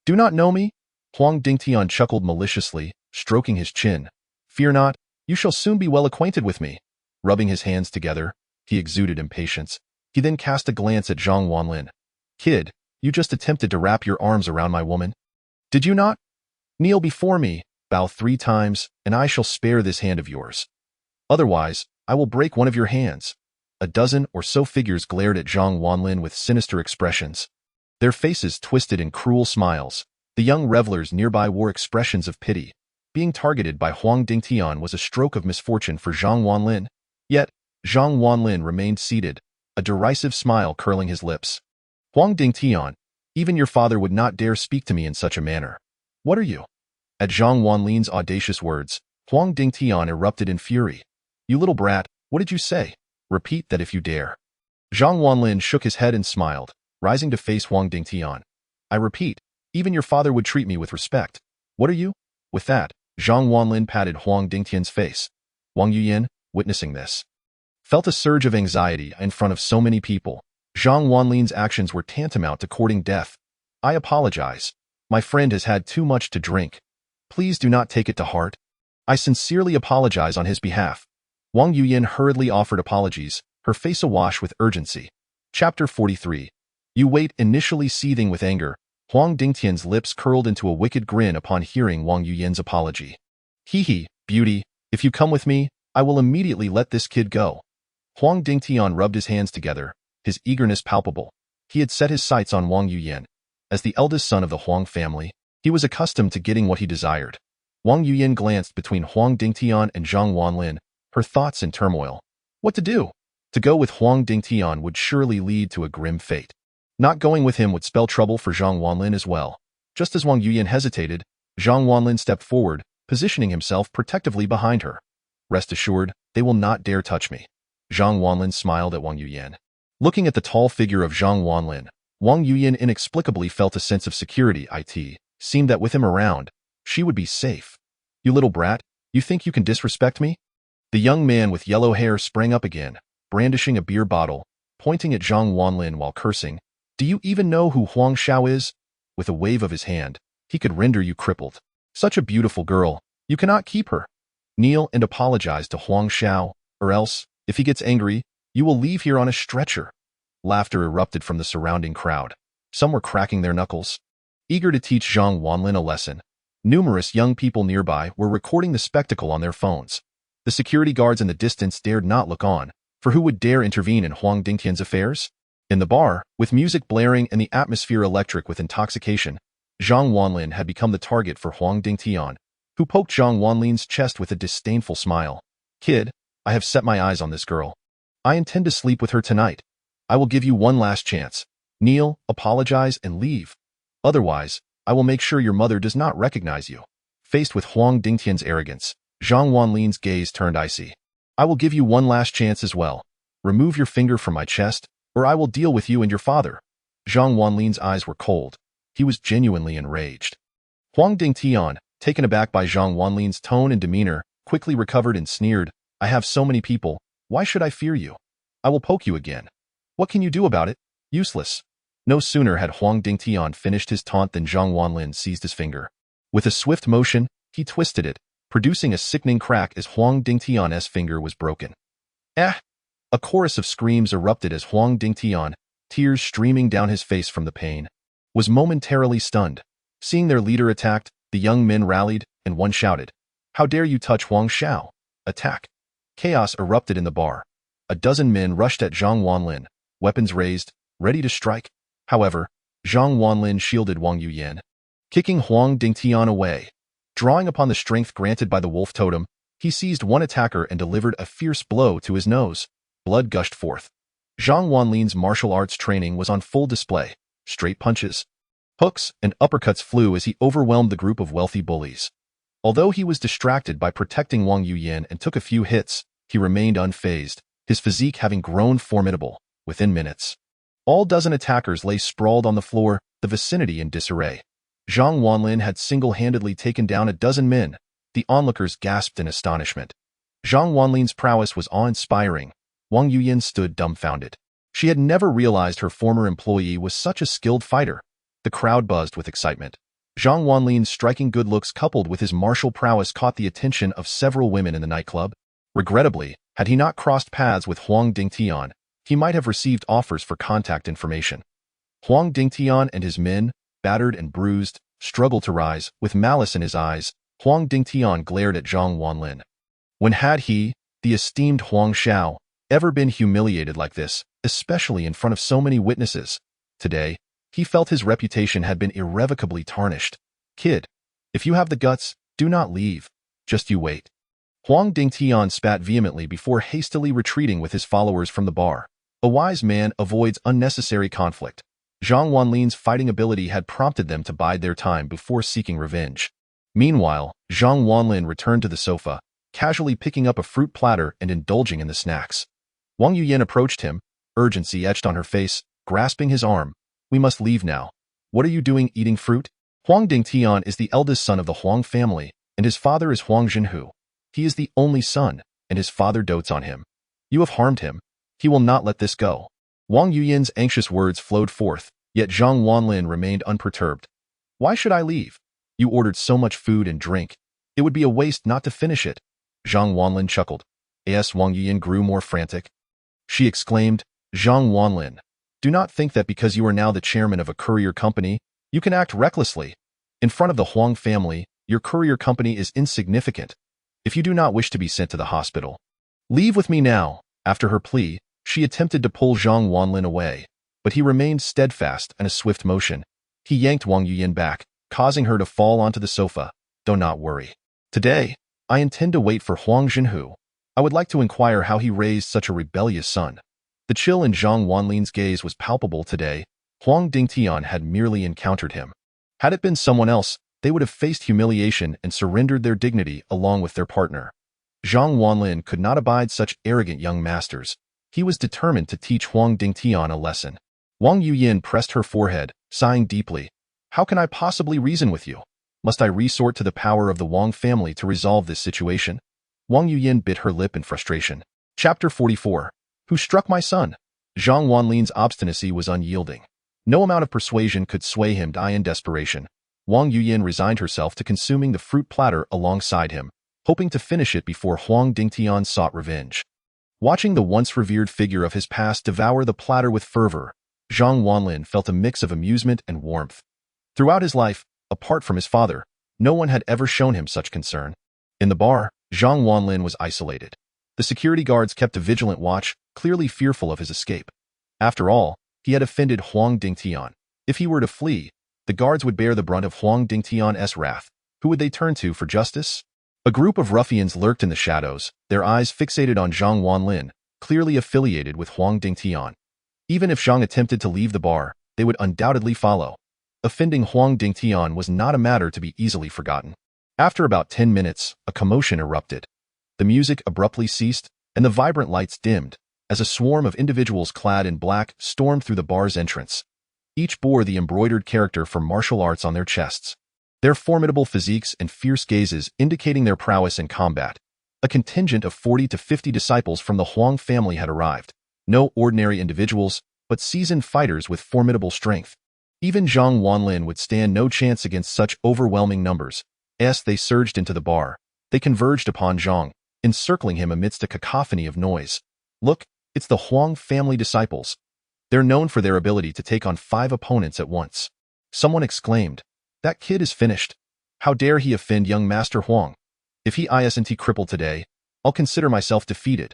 "Do not know me?" Huang Tian chuckled maliciously, stroking his chin. "Fear not, you shall soon be well acquainted with me." Rubbing his hands together, he exuded impatience. He then cast a glance at Zhang Wanlin. "Kid, you just attempted to wrap your arms around my woman. Did you not? Kneel before me, bow 3 times, and I shall spare this hand of yours. Otherwise, I will break one of your hands." A dozen or so figures glared at Zhang Wanlin with sinister expressions, their faces twisted in cruel smiles. The young revelers nearby wore expressions of pity. Being targeted by Huang Tian was a stroke of misfortune for Zhang Wanlin. Yet, Zhang Wanlin remained seated, a derisive smile curling his lips. "Huang Tian, even your father would not dare speak to me in such a manner. What are you?" At Zhang Wanlin's audacious words, Huang Dingtian erupted in fury. You little brat, what did you say? Repeat that if you dare. Zhang Wanlin shook his head and smiled, rising to face Huang Dingtian. I repeat, even your father would treat me with respect. What are you? With that, Zhang Wanlin patted Huang Dingtian's face. Wang Yuyan, witnessing this, felt a surge of anxiety in front of so many people. Zhang Wanlin's actions were tantamount to courting death. I apologize. My friend has had too much to drink. Please do not take it to heart. I sincerely apologize on his behalf. Wang Yuyan hurriedly offered apologies, her face awash with urgency. Chapter 43. You wait. Initially seething with anger, Huang Dingtian's lips curled into a wicked grin upon hearing Wang Yuyan's apology. Hee, beauty, if you come with me, I will immediately let this kid go. Huang Dingtian rubbed his hands together, his eagerness palpable. He had set his sights on Wang Yuyan. As the eldest son of the Huang family, he was accustomed to getting what he desired. Wang Yuyan glanced between Huang Dingtian and Zhang Wanlin, her thoughts in turmoil. What to do? To go with Huang Dingtian would surely lead to a grim fate. Not going with him would spell trouble for Zhang Wanlin as well. Just as Wang Yuyan hesitated, Zhang Wanlin stepped forward, positioning himself protectively behind her. Rest assured, they will not dare touch me. Zhang Wanlin smiled at Wang Yuyan. Looking at the tall figure of Zhang Wanlin, Wang Yuyan inexplicably felt a sense of security. It seemed that with him around, she would be safe. You little brat, you think you can disrespect me? The young man with yellow hair sprang up again, brandishing a beer bottle, pointing at Zhang Wanlin while cursing. Do you even know who Huang Xiao is? With a wave of his hand, he could render you crippled. Such a beautiful girl, you cannot keep her. Kneel and apologize to Huang Xiao, or else, if he gets angry, you will leave here on a stretcher. Laughter erupted from the surrounding crowd. Some were cracking their knuckles, eager to teach Zhang Wanlin a lesson. Numerous young people nearby were recording the spectacle on their phones. The security guards in the distance dared not look on, for who would dare intervene in Huang Dingtian's affairs? In the bar, with music blaring and the atmosphere electric with intoxication, Zhang Wanlin had become the target for Huang Dingtian, who poked Zhang Wanlin's chest with a disdainful smile. Kid, I have set my eyes on this girl. I intend to sleep with her tonight. I will give you one last chance. Kneel, apologize, and leave. Otherwise, I will make sure your mother does not recognize you. Faced with Huang Dingtian's arrogance, Zhang Wanlin's gaze turned icy. I will give you one last chance as well. Remove your finger from my chest, or I will deal with you and your father. Zhang Wanlin's eyes were cold. He was genuinely enraged. Huang Dingtian, taken aback by Zhang Wanlin's tone and demeanor, quickly recovered and sneered. I have so many people. Why should I fear you? I will poke you again. What can you do about it? Useless. No sooner had Huang Dingtian finished his taunt than Zhang Wanlin seized his finger. With a swift motion, he twisted it, producing a sickening crack as Huang Dingtian's finger was broken. Ah! A chorus of screams erupted as Huang Dingtian, tears streaming down his face from the pain, was momentarily stunned. Seeing their leader attacked, the young men rallied, and one shouted, How dare you touch Huang Xiao? Attack! Chaos erupted in the bar. A dozen men rushed at Zhang Wanlin, weapons raised, ready to strike. However, Zhang Wanlin shielded Wang Yuyan, kicking Huang Dingtian away. Drawing upon the strength granted by the wolf totem, he seized one attacker and delivered a fierce blow to his nose. Blood gushed forth. Zhang Wanlin's martial arts training was on full display. Straight punches, hooks, and uppercuts flew as he overwhelmed the group of wealthy bullies. Although he was distracted by protecting Wang Yuyan and took a few hits, he remained unfazed, his physique having grown formidable. Within minutes, all dozen attackers lay sprawled on the floor, the vicinity in disarray. Zhang Wanlin had single-handedly taken down a dozen men. The onlookers gasped in astonishment. Zhang Wanlin's prowess was awe-inspiring. Wang Yuyan stood dumbfounded. She had never realized her former employee was such a skilled fighter. The crowd buzzed with excitement. Zhang Wanlin's striking good looks coupled with his martial prowess caught the attention of several women in the nightclub. Regrettably, had he not crossed paths with Huang Dingtian, he might have received offers for contact information. Huang Dingtian and his men, battered and bruised, struggled to rise. With malice in his eyes, Huang Dingtian glared at Zhang Wanlin. When had he, the esteemed Huang Xiao, ever been humiliated like this, especially in front of so many witnesses? Today, he felt his reputation had been irrevocably tarnished. Kid, if you have the guts, do not leave. Just you wait. Huang Dingtian spat vehemently before hastily retreating with his followers from the bar. A wise man avoids unnecessary conflict. Zhang Wanlin's fighting ability had prompted them to bide their time before seeking revenge. Meanwhile, Zhang Wanlin returned to the sofa, casually picking up a fruit platter and indulging in the snacks. Wang Yuyan approached him, urgency etched on her face, grasping his arm. We must leave now. What are you doing eating fruit? Huang Dingtian is the eldest son of the Huang family, and his father is Huang Zhenhu. He is the only son, and his father dotes on him. You have harmed him. He will not let this go. Wang Yuyan's anxious words flowed forth, yet Zhang Wanlin remained unperturbed. Why should I leave? You ordered so much food and drink. It would be a waste not to finish it. Zhang Wanlin chuckled. As Wang Yuyan grew more frantic. She exclaimed, Zhang Wanlin, do not think that because you are now the chairman of a courier company, you can act recklessly. In front of the Huang family, your courier company is insignificant. If you do not wish to be sent to the hospital, leave with me now. After her plea, she attempted to pull Zhang Wanlin away, but he remained steadfast in a swift motion. He yanked Wang Yuyan back, causing her to fall onto the sofa. Do not worry. Today, I intend to wait for Huang Zhenhu. I would like to inquire how he raised such a rebellious son. The chill in Zhang Wanlin's gaze was palpable today. Huang Dingtian had merely encountered him. Had it been someone else, they would have faced humiliation and surrendered their dignity along with their partner. Zhang Wanlin could not abide such arrogant young masters. He was determined to teach Huang Dingtian a lesson. Wang Yuyan pressed her forehead, sighing deeply. How can I possibly reason with you? Must I resort to the power of the Wang family to resolve this situation? Wang Yuyan bit her lip in frustration. Chapter 44. Who struck my son? Zhang Wanlin's obstinacy was unyielding. No amount of persuasion could sway him to die in desperation. Wang Yuyan resigned herself to consuming the fruit platter alongside him, hoping to finish it before Huang Dingtian sought revenge. Watching the once revered figure of his past devour the platter with fervor, Zhang Wanlin felt a mix of amusement and warmth. Throughout his life, apart from his father, no one had ever shown him such concern. In the bar, Zhang Wanlin was isolated. The security guards kept a vigilant watch, clearly fearful of his escape. After all, he had offended Huang Dingtian. If he were to flee, the guards would bear the brunt of Huang Dingtian's wrath. Who would they turn to for justice? A group of ruffians lurked in the shadows, their eyes fixated on Zhang Wanlin, clearly affiliated with Huang Dingtian. Even if Zhang attempted to leave the bar, they would undoubtedly follow. Offending Huang Dingtian was not a matter to be easily forgotten. After about 10 minutes, a commotion erupted. The music abruptly ceased, and the vibrant lights dimmed, as a swarm of individuals clad in black stormed through the bar's entrance. Each bore the embroidered character for martial arts on their chests, their formidable physiques and fierce gazes indicating their prowess in combat. A contingent of 40 to 50 disciples from the Huang family had arrived. No ordinary individuals, but seasoned fighters with formidable strength. Even Zhang Wanlin would stand no chance against such overwhelming numbers. As they surged into the bar, they converged upon Zhang, encircling him amidst a cacophony of noise. Look, it's the Huang family disciples. They're known for their ability to take on 5 opponents at once. Someone exclaimed, that kid is finished. How dare he offend young Master Huang? If he isn't crippled today, I'll consider myself defeated.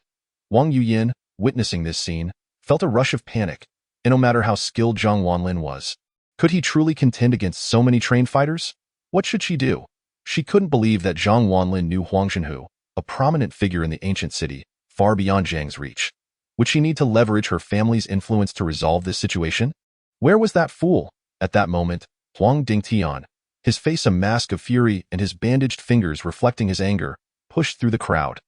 Wang Yuyan, witnessing this scene, felt a rush of panic, and no matter how skilled Zhang Wanlin was, could he truly contend against so many trained fighters? What should she do? She couldn't believe that Zhang Wanlin knew Huang Zhenhu, a prominent figure in the ancient city, far beyond Zhang's reach. Would she need to leverage her family's influence to resolve this situation? Where was that fool? At that moment, Huang Dingtian, his face a mask of fury and his bandaged fingers reflecting his anger, pushed through the crowd.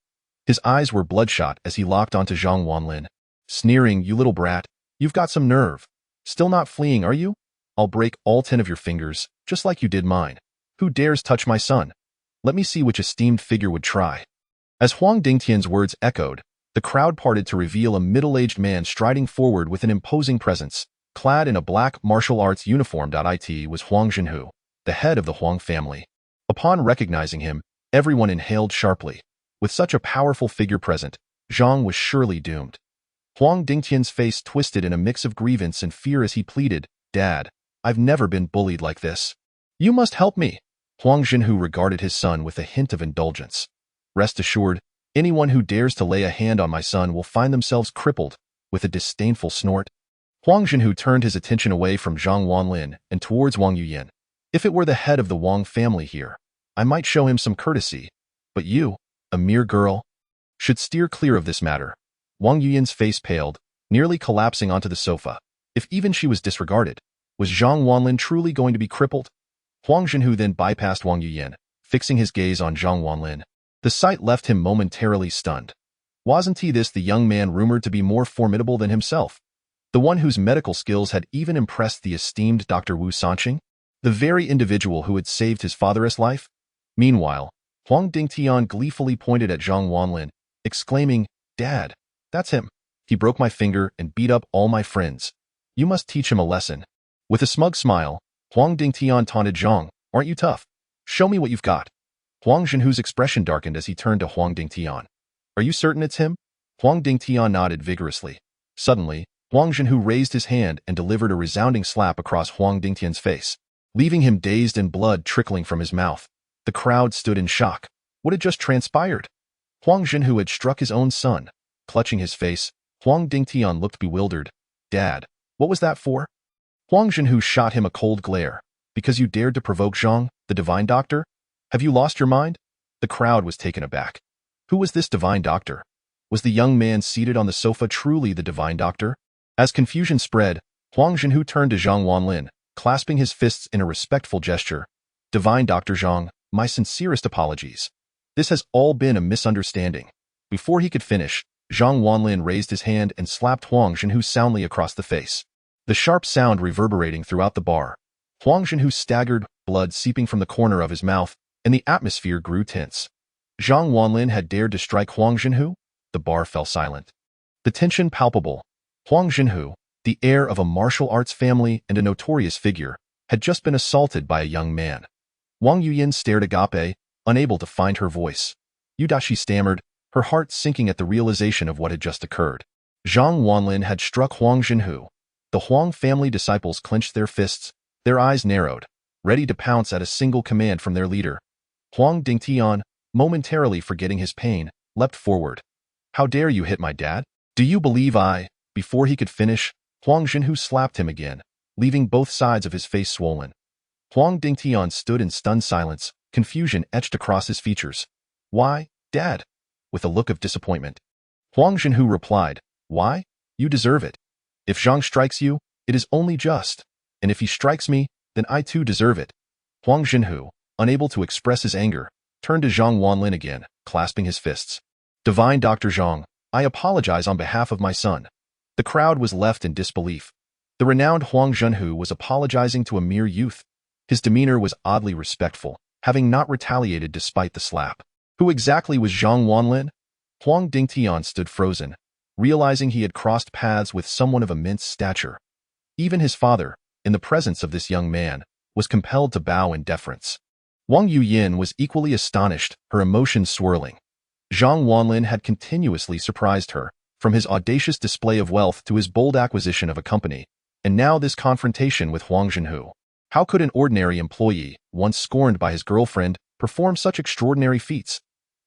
His eyes were bloodshot as he locked onto Zhang Wanlin, sneering, you little brat, you've got some nerve. Still not fleeing, are you? I'll break all 10 of your fingers, just like you did mine. Who dares touch my son? Let me see which esteemed figure would try. As Huang Dingtian's words echoed, the crowd parted to reveal a middle-aged man striding forward with an imposing presence. Clad in a black martial arts uniform. It was Huang Zhenhu, the head of the Huang family. Upon recognizing him, everyone inhaled sharply. With such a powerful figure present, Zhang was surely doomed. Huang Dingtian's face twisted in a mix of grievance and fear as he pleaded, Dad, I've never been bullied like this. You must help me. Huang Zhenhu regarded his son with a hint of indulgence. Rest assured, anyone who dares to lay a hand on my son will find themselves crippled. With a disdainful snort, Huang Zhenhu turned his attention away from Zhang Wanlin and towards Wang Yuyan. If it were the head of the Wang family here, I might show him some courtesy. But you, a mere girl, should steer clear of this matter. Wang Yuyan's face paled, nearly collapsing onto the sofa. If even she was disregarded, was Zhang Wanlin truly going to be crippled? Huang Zhenhu then bypassed Wang Yuyan, fixing his gaze on Zhang Wanlin. The sight left him momentarily stunned. Wasn't he this the young man rumored to be more formidable than himself? The one whose medical skills had even impressed the esteemed Dr. Wu Sanqing? The very individual who had saved his father's life? Meanwhile, Huang Dingtian gleefully pointed at Zhang Wanlin, exclaiming, "Dad, that's him. He broke my finger and beat up all my friends. You must teach him a lesson." With a smug smile, Huang Dingtian taunted Zhang, "Aren't you tough? Show me what you've got." Huang Zhenhu's expression darkened as he turned to Huang Dingtian. "Are you certain it's him?" Huang Dingtian nodded vigorously. Suddenly, Huang Zhenhu raised his hand and delivered a resounding slap across Huang Dingtian's face, leaving him dazed and blood trickling from his mouth. The crowd stood in shock. What had just transpired? Huang Zhenhu had struck his own son. Clutching his face, Huang Dingtian looked bewildered. "Dad, what was that for?" Huang Zhenhu shot him a cold glare. "Because you dared to provoke Zhang, the divine doctor? Have you lost your mind?" The crowd was taken aback. Who was this divine doctor? Was the young man seated on the sofa truly the divine doctor? As confusion spread, Huang Zhenhu turned to Zhang Wanlin, clasping his fists in a respectful gesture. "Divine Dr. Zhang, my sincerest apologies. This has all been a misunderstanding." Before he could finish, Zhang Wanlin raised his hand and slapped Huang Zhenhu soundly across the face, the sharp sound reverberating throughout the bar. Huang Zhenhu staggered, blood seeping from the corner of his mouth, and the atmosphere grew tense. Zhang Wanlin had dared to strike Huang Zhenhu? The bar fell silent. The tension palpable. Huang Zhenhu, the heir of a martial arts family and a notorious figure, had just been assaulted by a young man. Wang Yuyin stared agape, unable to find her voice. She stammered, her heart sinking at the realization of what had just occurred. Zhang Wanlin had struck Huang Zhenhu. The Huang family disciples clenched their fists, their eyes narrowed, ready to pounce at a single command from their leader. Huang Dingtian, momentarily forgetting his pain, leapt forward. "How dare you hit my dad? Do you believe I—" Before he could finish, Huang Zhenhu slapped him again, leaving both sides of his face swollen. Huang Dingtian stood in stunned silence, confusion etched across his features. "Why, Dad?" With a look of disappointment. Huang Zhenhu replied, "Why? You deserve it. If Zhang strikes you, it is only just. And if he strikes me, then I too deserve it." Huang Zhenhu, unable to express his anger, turned to Zhang Wanlin again, clasping his fists. "Divine Dr. Zhang, I apologize on behalf of my son." The crowd was left in disbelief. The renowned Huang Zhenhu was apologizing to a mere youth. His demeanor was oddly respectful, having not retaliated despite the slap. Who exactly was Zhang Wanlin? Huang Dingtian stood frozen, realizing he had crossed paths with someone of immense stature. Even his father, in the presence of this young man, was compelled to bow in deference. Wang Yuyin was equally astonished, her emotions swirling. Zhang Wanlin had continuously surprised her, from his audacious display of wealth to his bold acquisition of a company, and now this confrontation with Huang Zhenhu. How could an ordinary employee, once scorned by his girlfriend, perform such extraordinary feats?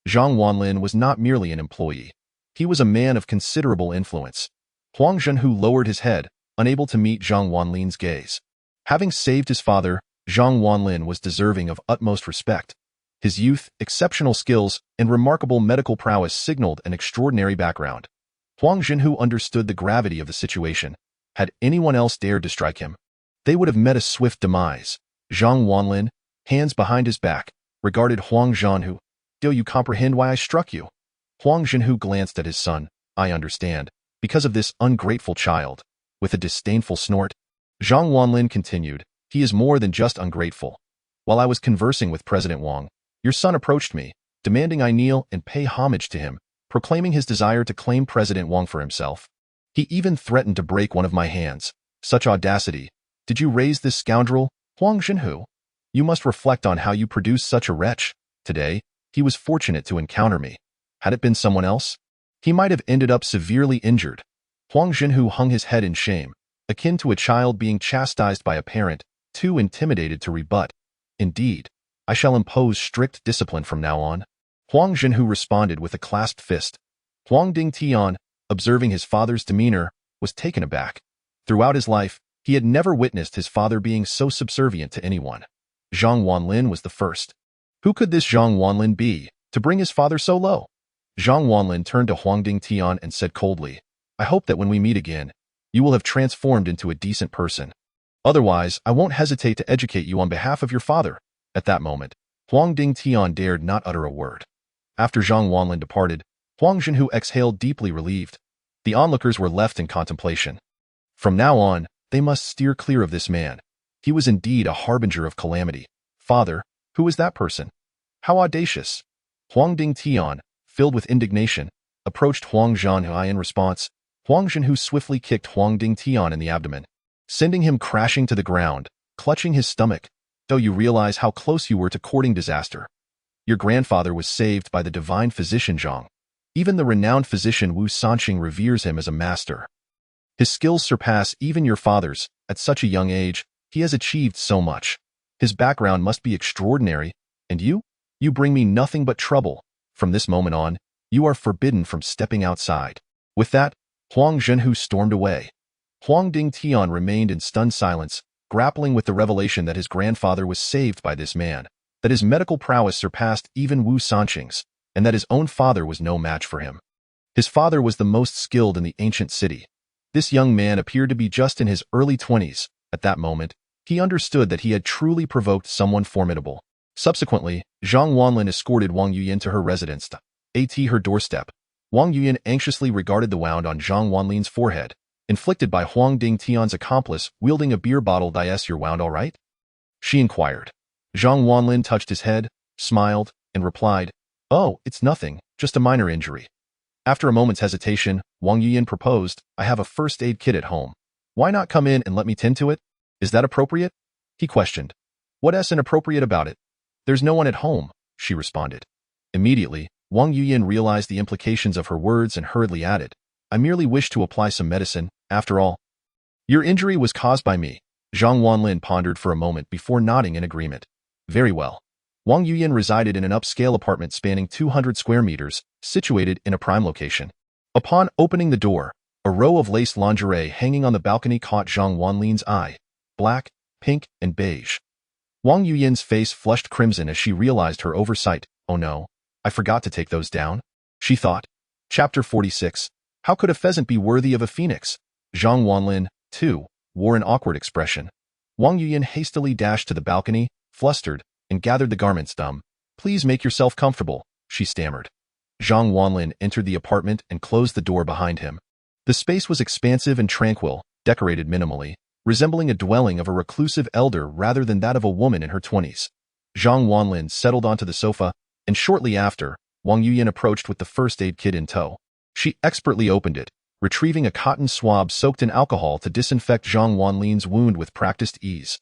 Zhang Wanlin was not merely an employee. He was a man of considerable influence. Huang Zhenhu lowered his head, unable to meet Zhang Wanlin's gaze. Having saved his father, Zhang Wanlin was deserving of utmost respect. His youth, exceptional skills, and remarkable medical prowess signaled an extraordinary background. Huang Zhenhu understood the gravity of the situation. Had anyone else dared to strike him, they would have met a swift demise. Zhang Wanlin, hands behind his back, regarded Huang Zhenhu. "Do you comprehend why I struck you?" Huang Zhenhu glanced at his son. "I understand. Because of this ungrateful child." With a disdainful snort, Zhang Wanlin continued, "He is more than just ungrateful. While I was conversing with President Wang, your son approached me, demanding I kneel and pay homage to him, proclaiming his desire to claim President Wang for himself. He even threatened to break one of my hands. Such audacity. Did you raise this scoundrel, Huang Zhenhu? You must reflect on how you produced such a wretch. Today, he was fortunate to encounter me. Had it been someone else, he might have ended up severely injured." Huang Zhenhu hung his head in shame, akin to a child being chastised by a parent, too intimidated to rebut. "Indeed, I shall impose strict discipline from now on." Huang Zhenhu responded with a clasped fist. Huang Dingtian, observing his father's demeanor, was taken aback. Throughout his life, he had never witnessed his father being so subservient to anyone. Zhang Wanlin was the first. Who could this Zhang Wanlin be, to bring his father so low? Zhang Wanlin turned to Huang Dingtian and said coldly, "I hope that when we meet again, you will have transformed into a decent person. Otherwise, I won't hesitate to educate you on behalf of your father." At that moment, Huang Dingtian dared not utter a word. After Zhang Wanlin departed, Huang Zhenhu exhaled deeply relieved. The onlookers were left in contemplation. From now on, they must steer clear of this man. He was indeed a harbinger of calamity. Father, who was that person? How audacious! Huang Dingtian, filled with indignation, approached Huang Zhenhu. In response, Huang Zhenhu swiftly kicked Huang Dingtian in the abdomen, sending him crashing to the ground, clutching his stomach. Though you realize how close you were to courting disaster. Your grandfather was saved by the divine physician Zhang. Even the renowned physician Wu Sanqing reveres him as a master. His skills surpass even your father's. At such a young age, he has achieved so much. His background must be extraordinary. And you? You bring me nothing but trouble. From this moment on, you are forbidden from stepping outside. With that, Huang Zhenhu stormed away. Huang Dingtian remained in stunned silence, grappling with the revelation that his grandfather was saved by this man, that his medical prowess surpassed even Wu Sanqing's, and that his own father was no match for him. His father was the most skilled in the ancient city. This young man appeared to be just in his early 20s. At that moment, he understood that he had truly provoked someone formidable. Subsequently, Zhang Wanlin escorted Wang Yuyin to her residence, at her doorstep. Wang Yuyin anxiously regarded the wound on Zhang Wanlin's forehead, inflicted by Huang Dingtian's accomplice wielding a beer bottle. Is your wound all right? She inquired. Zhang Wanlin touched his head, smiled, and replied, "Oh, it's nothing, just a minor injury." After a moment's hesitation, Wang Yuyin proposed, "I have a first aid kit at home. Why not come in and let me tend to it? Is that appropriate?" He questioned. "What's inappropriate about it?" "There's no one at home," she responded. Immediately, Wang Yuyin realized the implications of her words and hurriedly added, "I merely wish to apply some medicine, after all." "Your injury was caused by me." Zhang Wanlin pondered for a moment before nodding in agreement. "Very well." Wang Yuyin resided in an upscale apartment spanning 200 square meters, situated in a prime location. Upon opening the door, a row of lace lingerie hanging on the balcony caught Zhang Wanlin's eye. Black, pink, and beige. Wang Yuyin's face flushed crimson as she realized her oversight. "Oh no, I forgot to take those down," she thought. Chapter 46. How could a pheasant be worthy of a phoenix? Zhang Wanlin, too, wore an awkward expression. Wang Yuyin hastily dashed to the balcony, flustered, and gathered the garments. "Please make yourself comfortable," she stammered. Zhang Wanlin entered the apartment and closed the door behind him. The space was expansive and tranquil, decorated minimally, resembling a dwelling of a reclusive elder rather than that of a woman in her 20s. Zhang Wanlin settled onto the sofa, and shortly after, Wang Yuyin approached with the first aid kit in tow. She expertly opened it, retrieving a cotton swab soaked in alcohol to disinfect Zhang Wanlin's wound with practiced ease.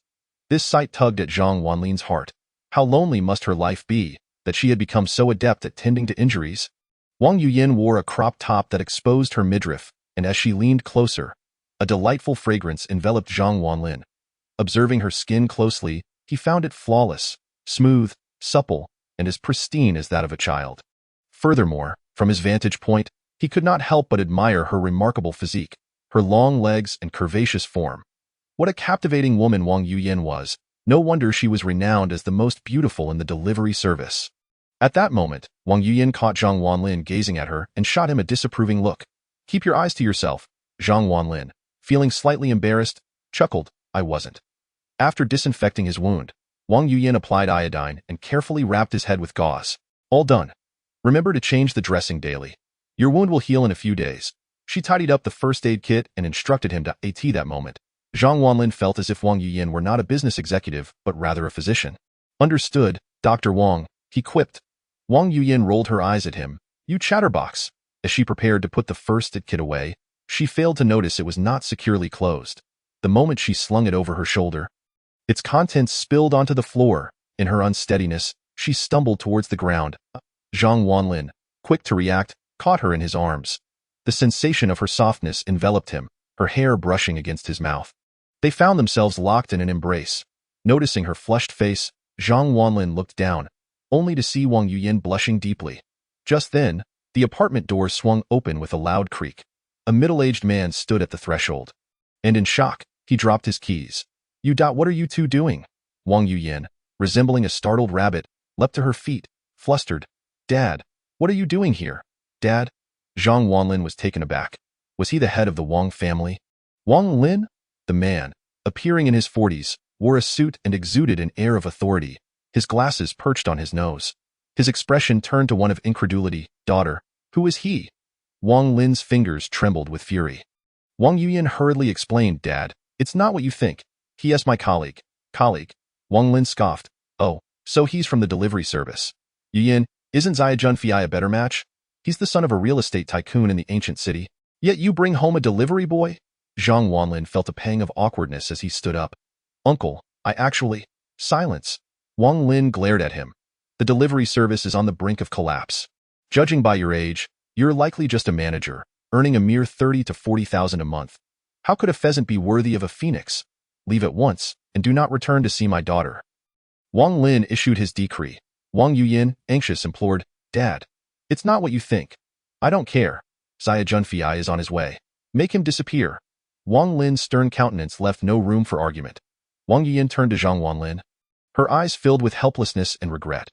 This sight tugged at Zhang Wanlin's heart. How lonely must her life be, that she had become so adept at tending to injuries? Wang Yuyin wore a crop top that exposed her midriff, and as she leaned closer, a delightful fragrance enveloped Zhang Wanlin. Observing her skin closely, he found it flawless, smooth, supple, and as pristine as that of a child. Furthermore, from his vantage point, he could not help but admire her remarkable physique, her long legs and curvaceous form. What a captivating woman Wang Yuyin was. No wonder she was renowned as the most beautiful in the delivery service. At that moment, Wang Yuyin caught Zhang Wanlin gazing at her and shot him a disapproving look. "Keep your eyes to yourself," Zhang Wanlin, feeling slightly embarrassed, chuckled. "I wasn't." After disinfecting his wound, Wang Yuyin applied iodine and carefully wrapped his head with gauze. "All done. Remember to change the dressing daily. Your wound will heal in a few days." She tidied up the first aid kit and instructed him to at that moment. Zhang Wanlin felt as if Wang Yuyin were not a business executive, but rather a physician. "Understood, Dr. Wang," he quipped. Wang Yuyin rolled her eyes at him. "You chatterbox." As she prepared to put the first aid kit away, she failed to notice it was not securely closed. The moment she slung it over her shoulder, its contents spilled onto the floor. In her unsteadiness, she stumbled towards the ground. Zhang Wanlin, quick to react, caught her in his arms. The sensation of her softness enveloped him, her hair brushing against his mouth. They found themselves locked in an embrace. Noticing her flushed face, Zhang Wanlin looked down, only to see Wang Yuyin blushing deeply. Just then, the apartment door swung open with a loud creak. A middle-aged man stood at the threshold. And in shock, he dropped his keys. What are you two doing?" Wang Yuyin, resembling a startled rabbit, leapt to her feet, flustered. "Dad, what are you doing here?" "Dad?" Zhang Wanlin was taken aback. Was he the head of the Wang family? Wang Lin? The man, appearing in his 40s, wore a suit and exuded an air of authority. his glasses perched on his nose. His expression turned to one of incredulity. Daughter, who is he? Wang Lin's fingers trembled with fury. Wang Yuyan hurriedly explained, Dad, it's not what you think. He is my colleague. Colleague? Wang Lin scoffed. Oh, so he's from the delivery service. Yuyan, isn't Zhang Junfei a better match? He's the son of a real estate tycoon in the ancient city. Yet you bring home a delivery boy? Zhang Wanlin felt a pang of awkwardness as he stood up. Uncle, I actually… Silence. Wang Lin glared at him. The delivery service is on the brink of collapse. Judging by your age, you're likely just a manager, earning a mere 30 to 40,000 a month. How could a pheasant be worthy of a phoenix? Leave at once, and do not return to see my daughter. Wang Lin issued his decree. Wang Yuyan, anxious, implored, Dad, it's not what you think. I don't care. Zhang Junfei is on his way. Make him disappear. Wang Lin's stern countenance left no room for argument. Wang Yuyan turned to Zhang Wanlin. Her eyes filled with helplessness and regret.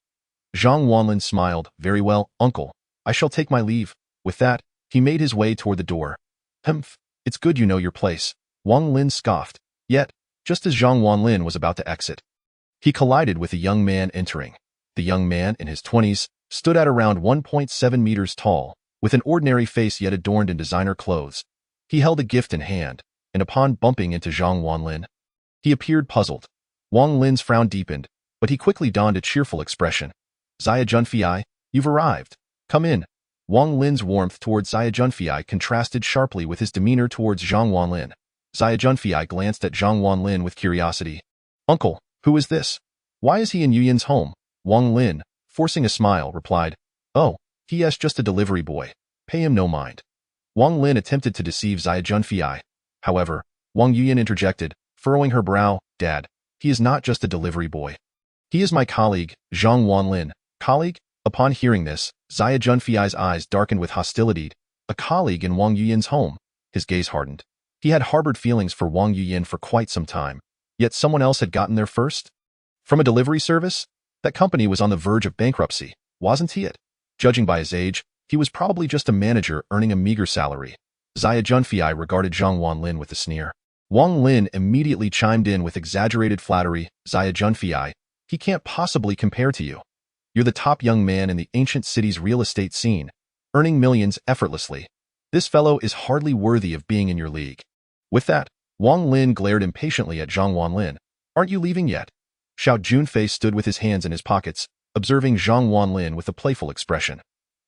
Zhang Wanlin smiled. Very well, uncle. I shall take my leave. With that, he made his way toward the door. Humph, it's good you know your place. Wang Lin scoffed. Yet, just as Zhang Wanlin was about to exit, he collided with a young man entering. The young man, in his 20s, stood at around 1.7 meters tall, with an ordinary face yet adorned in designer clothes. He held a gift in hand, and upon bumping into Zhang Wanlin, he appeared puzzled. Wang Lin's frown deepened, but he quickly donned a cheerful expression. Zhang Junfei, you've arrived. Come in. Wang Lin's warmth towards Zhang Junfei contrasted sharply with his demeanor towards Zhang Wanlin. Zhang Junfei glanced at Zhang Wanlin with curiosity. Uncle, who is this? Why is he in Yuyan's home? Wang Lin, forcing a smile, replied, Oh, he is just a delivery boy. Pay him no mind. Wang Lin attempted to deceive Zhang Junfei. However, Wang Yuyan interjected, furrowing her brow, Dad, he is not just a delivery boy. He is my colleague, Zhang Wanlin. Colleague? Upon hearing this, Zhang Junfei's eyes darkened with hostility. A colleague in Wang Yuyan's home. His gaze hardened. He had harbored feelings for Wang Yuyan for quite some time, yet someone else had gotten there first? From a delivery service? That company was on the verge of bankruptcy, wasn't he? Judging by his age, he was probably just a manager earning a meager salary. Zhang Junfei regarded Zhang Wanlin with a sneer. Wang Lin immediately chimed in with exaggerated flattery. Zhang Junfei, he can't possibly compare to you. You're the top young man in the ancient city's real estate scene, earning millions effortlessly. This fellow is hardly worthy of being in your league. With that, Wang Lin glared impatiently at Zhang Wanlin. Aren't you leaving yet? Xiao Junfei stood with his hands in his pockets, observing Zhang Wanlin with a playful expression.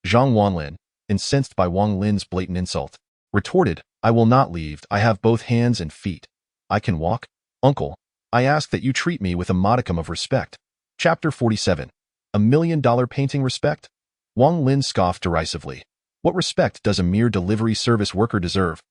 Zhang Wanlin, incensed by Wang Lin's blatant insult, retorted, I will not leave. I have both hands and feet. I can walk. Uncle, I ask that you treat me with a modicum of respect. Chapter 47. $1 million painting respect? Wang Lin scoffed derisively. What respect does a mere delivery service worker deserve?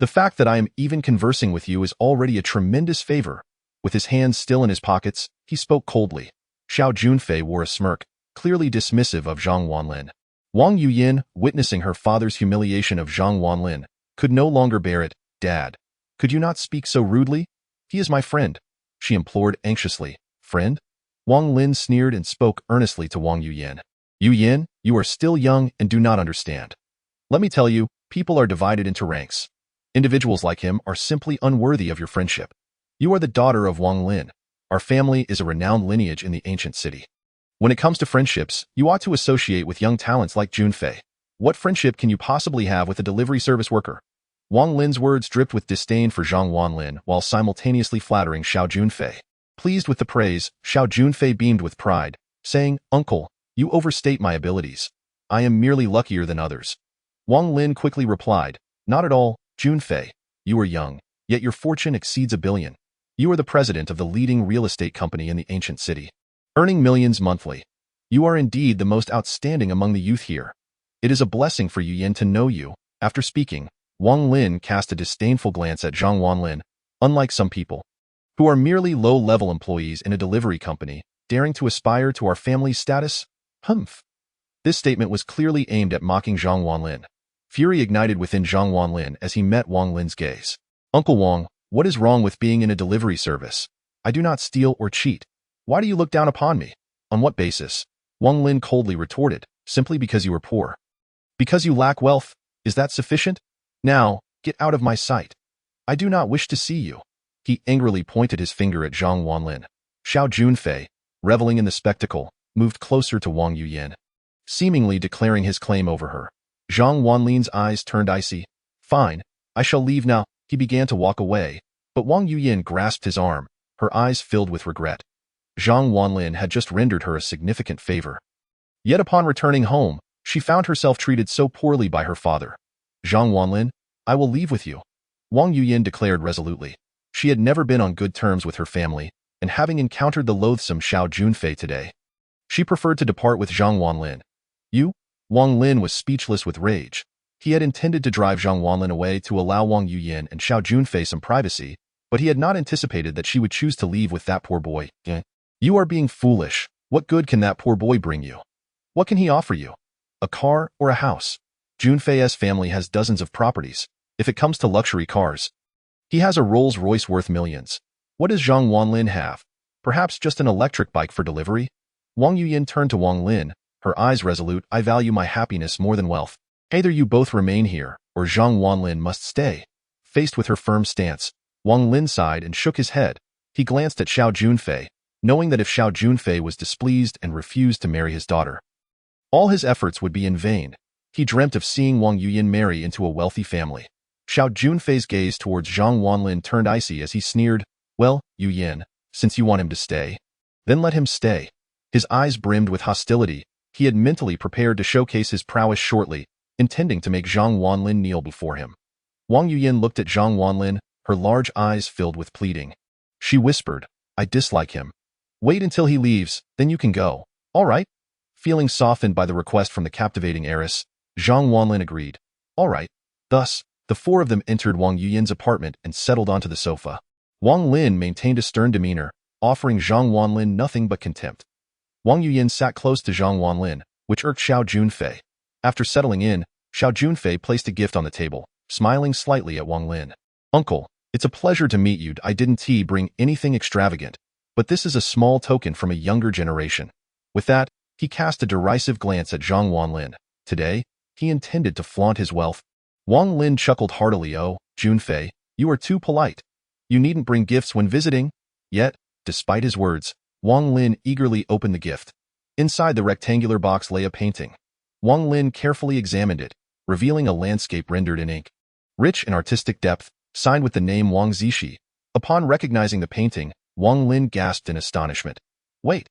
The fact that I am even conversing with you is already a tremendous favor. With his hands still in his pockets, he spoke coldly. Xiao Junfei wore a smirk, clearly dismissive of Zhang Wanlin. Wang Yuyan, witnessing her father's humiliation of Zhang Wanlin, could no longer bear it. Dad, could you not speak so rudely? He is my friend, she implored anxiously. Friend? Wang Lin sneered and spoke earnestly to Wang Yuyan. Yuyan, you are still young and do not understand. Let me tell you, people are divided into ranks. Individuals like him are simply unworthy of your friendship. You are the daughter of Wang Lin. Our family is a renowned lineage in the ancient city. When it comes to friendships, you ought to associate with young talents like Junfei. What friendship can you possibly have with a delivery service worker? Wang Lin's words dripped with disdain for Zhang Wanlin while simultaneously flattering Xiao Junfei. Pleased with the praise, Xiao Junfei beamed with pride, saying, Uncle, you overstate my abilities. I am merely luckier than others. Wang Lin quickly replied, Not at all, Junfei. You are young, yet your fortune exceeds $1 billion. You are the president of the leading real estate company in the ancient city, earning millions monthly. You are indeed the most outstanding among the youth here. It is a blessing for Yuyan to know you. After speaking, Wang Lin cast a disdainful glance at Zhang Wanlin. Unlike some people, who are merely low-level employees in a delivery company, daring to aspire to our family's status? Humph. This statement was clearly aimed at mocking Zhang Wanlin. Fury ignited within Zhang Wanlin as he met Wang Lin's gaze. Uncle Wang, what is wrong with being in a delivery service? I do not steal or cheat. Why do you look down upon me? On what basis? Wang Lin coldly retorted, simply because you are poor. Because you lack wealth? Is that sufficient? Now, get out of my sight. I do not wish to see you. He angrily pointed his finger at Zhang Wanlin. Xiao Junfei, reveling in the spectacle, moved closer to Wang Yuyan, seemingly declaring his claim over her. Zhang Wanlin's eyes turned icy. Fine, I shall leave now. He began to walk away, but Wang Yuyan grasped his arm, her eyes filled with regret. Zhang Wanlin had just rendered her a significant favor. Yet upon returning home, she found herself treated so poorly by her father. Zhang Wanlin, I will leave with you, Wang Yuyan declared resolutely. She had never been on good terms with her family, and having encountered the loathsome Xiao Junfei today, she preferred to depart with Zhang Wanlin. You? Wang Lin was speechless with rage. He had intended to drive Zhang Wanlin away to allow Wang Yuyan and Xiao Junfei some privacy, but he had not anticipated that she would choose to leave with that poor boy. You are being foolish. What good can that poor boy bring you? What can he offer you? A car or a house? Junfei's family has dozens of properties. If it comes to luxury cars, he has a Rolls-Royce worth millions. What does Zhang Wanlin have? Perhaps just an electric bike for delivery? Wang Yuyan turned to Wang Lin, her eyes resolute. I value my happiness more than wealth. Either you both remain here, or Zhang Wanlin must stay. Faced with her firm stance, Wang Lin sighed and shook his head. He glanced at Xiao Junfei, knowing that if Xiao Junfei was displeased and refused to marry his daughter, all his efforts would be in vain. He dreamt of seeing Wang Yuyan marry into a wealthy family. Xiao Junfei's gaze towards Zhang Wanlin turned icy as he sneered, Well, Yuyan, since you want him to stay, then let him stay. His eyes brimmed with hostility. He had mentally prepared to showcase his prowess shortly, intending to make Zhang Wanlin kneel before him. Wang Yuyan looked at Zhang Wanlin, her large eyes filled with pleading. She whispered, I dislike him. Wait until he leaves, then you can go. All right? Feeling softened by the request from the captivating heiress, Zhang Wanlin agreed. All right. Thus, the four of them entered Wang Yuyan's apartment and settled onto the sofa. Wang Lin maintained a stern demeanor, offering Zhang Wanlin nothing but contempt. Wang Yuyan sat close to Zhang Wanlin, which irked Xiao Junfei. After settling in, Xiao Junfei placed a gift on the table, smiling slightly at Wang Lin. Uncle, it's a pleasure to meet you. I didn't bring anything extravagant, but this is a small token from a younger generation. With that, he cast a derisive glance at Zhang Wanlin. Today, he intended to flaunt his wealth. Wang Lin chuckled heartily. Oh, Junfei, you are too polite. You needn't bring gifts when visiting. Yet, despite his words, Wang Lin eagerly opened the gift. Inside the rectangular box lay a painting. Wang Lin carefully examined it, revealing a landscape rendered in ink, rich in artistic depth, signed with the name Wang Zishi. Upon recognizing the painting, Wang Lin gasped in astonishment. Wait,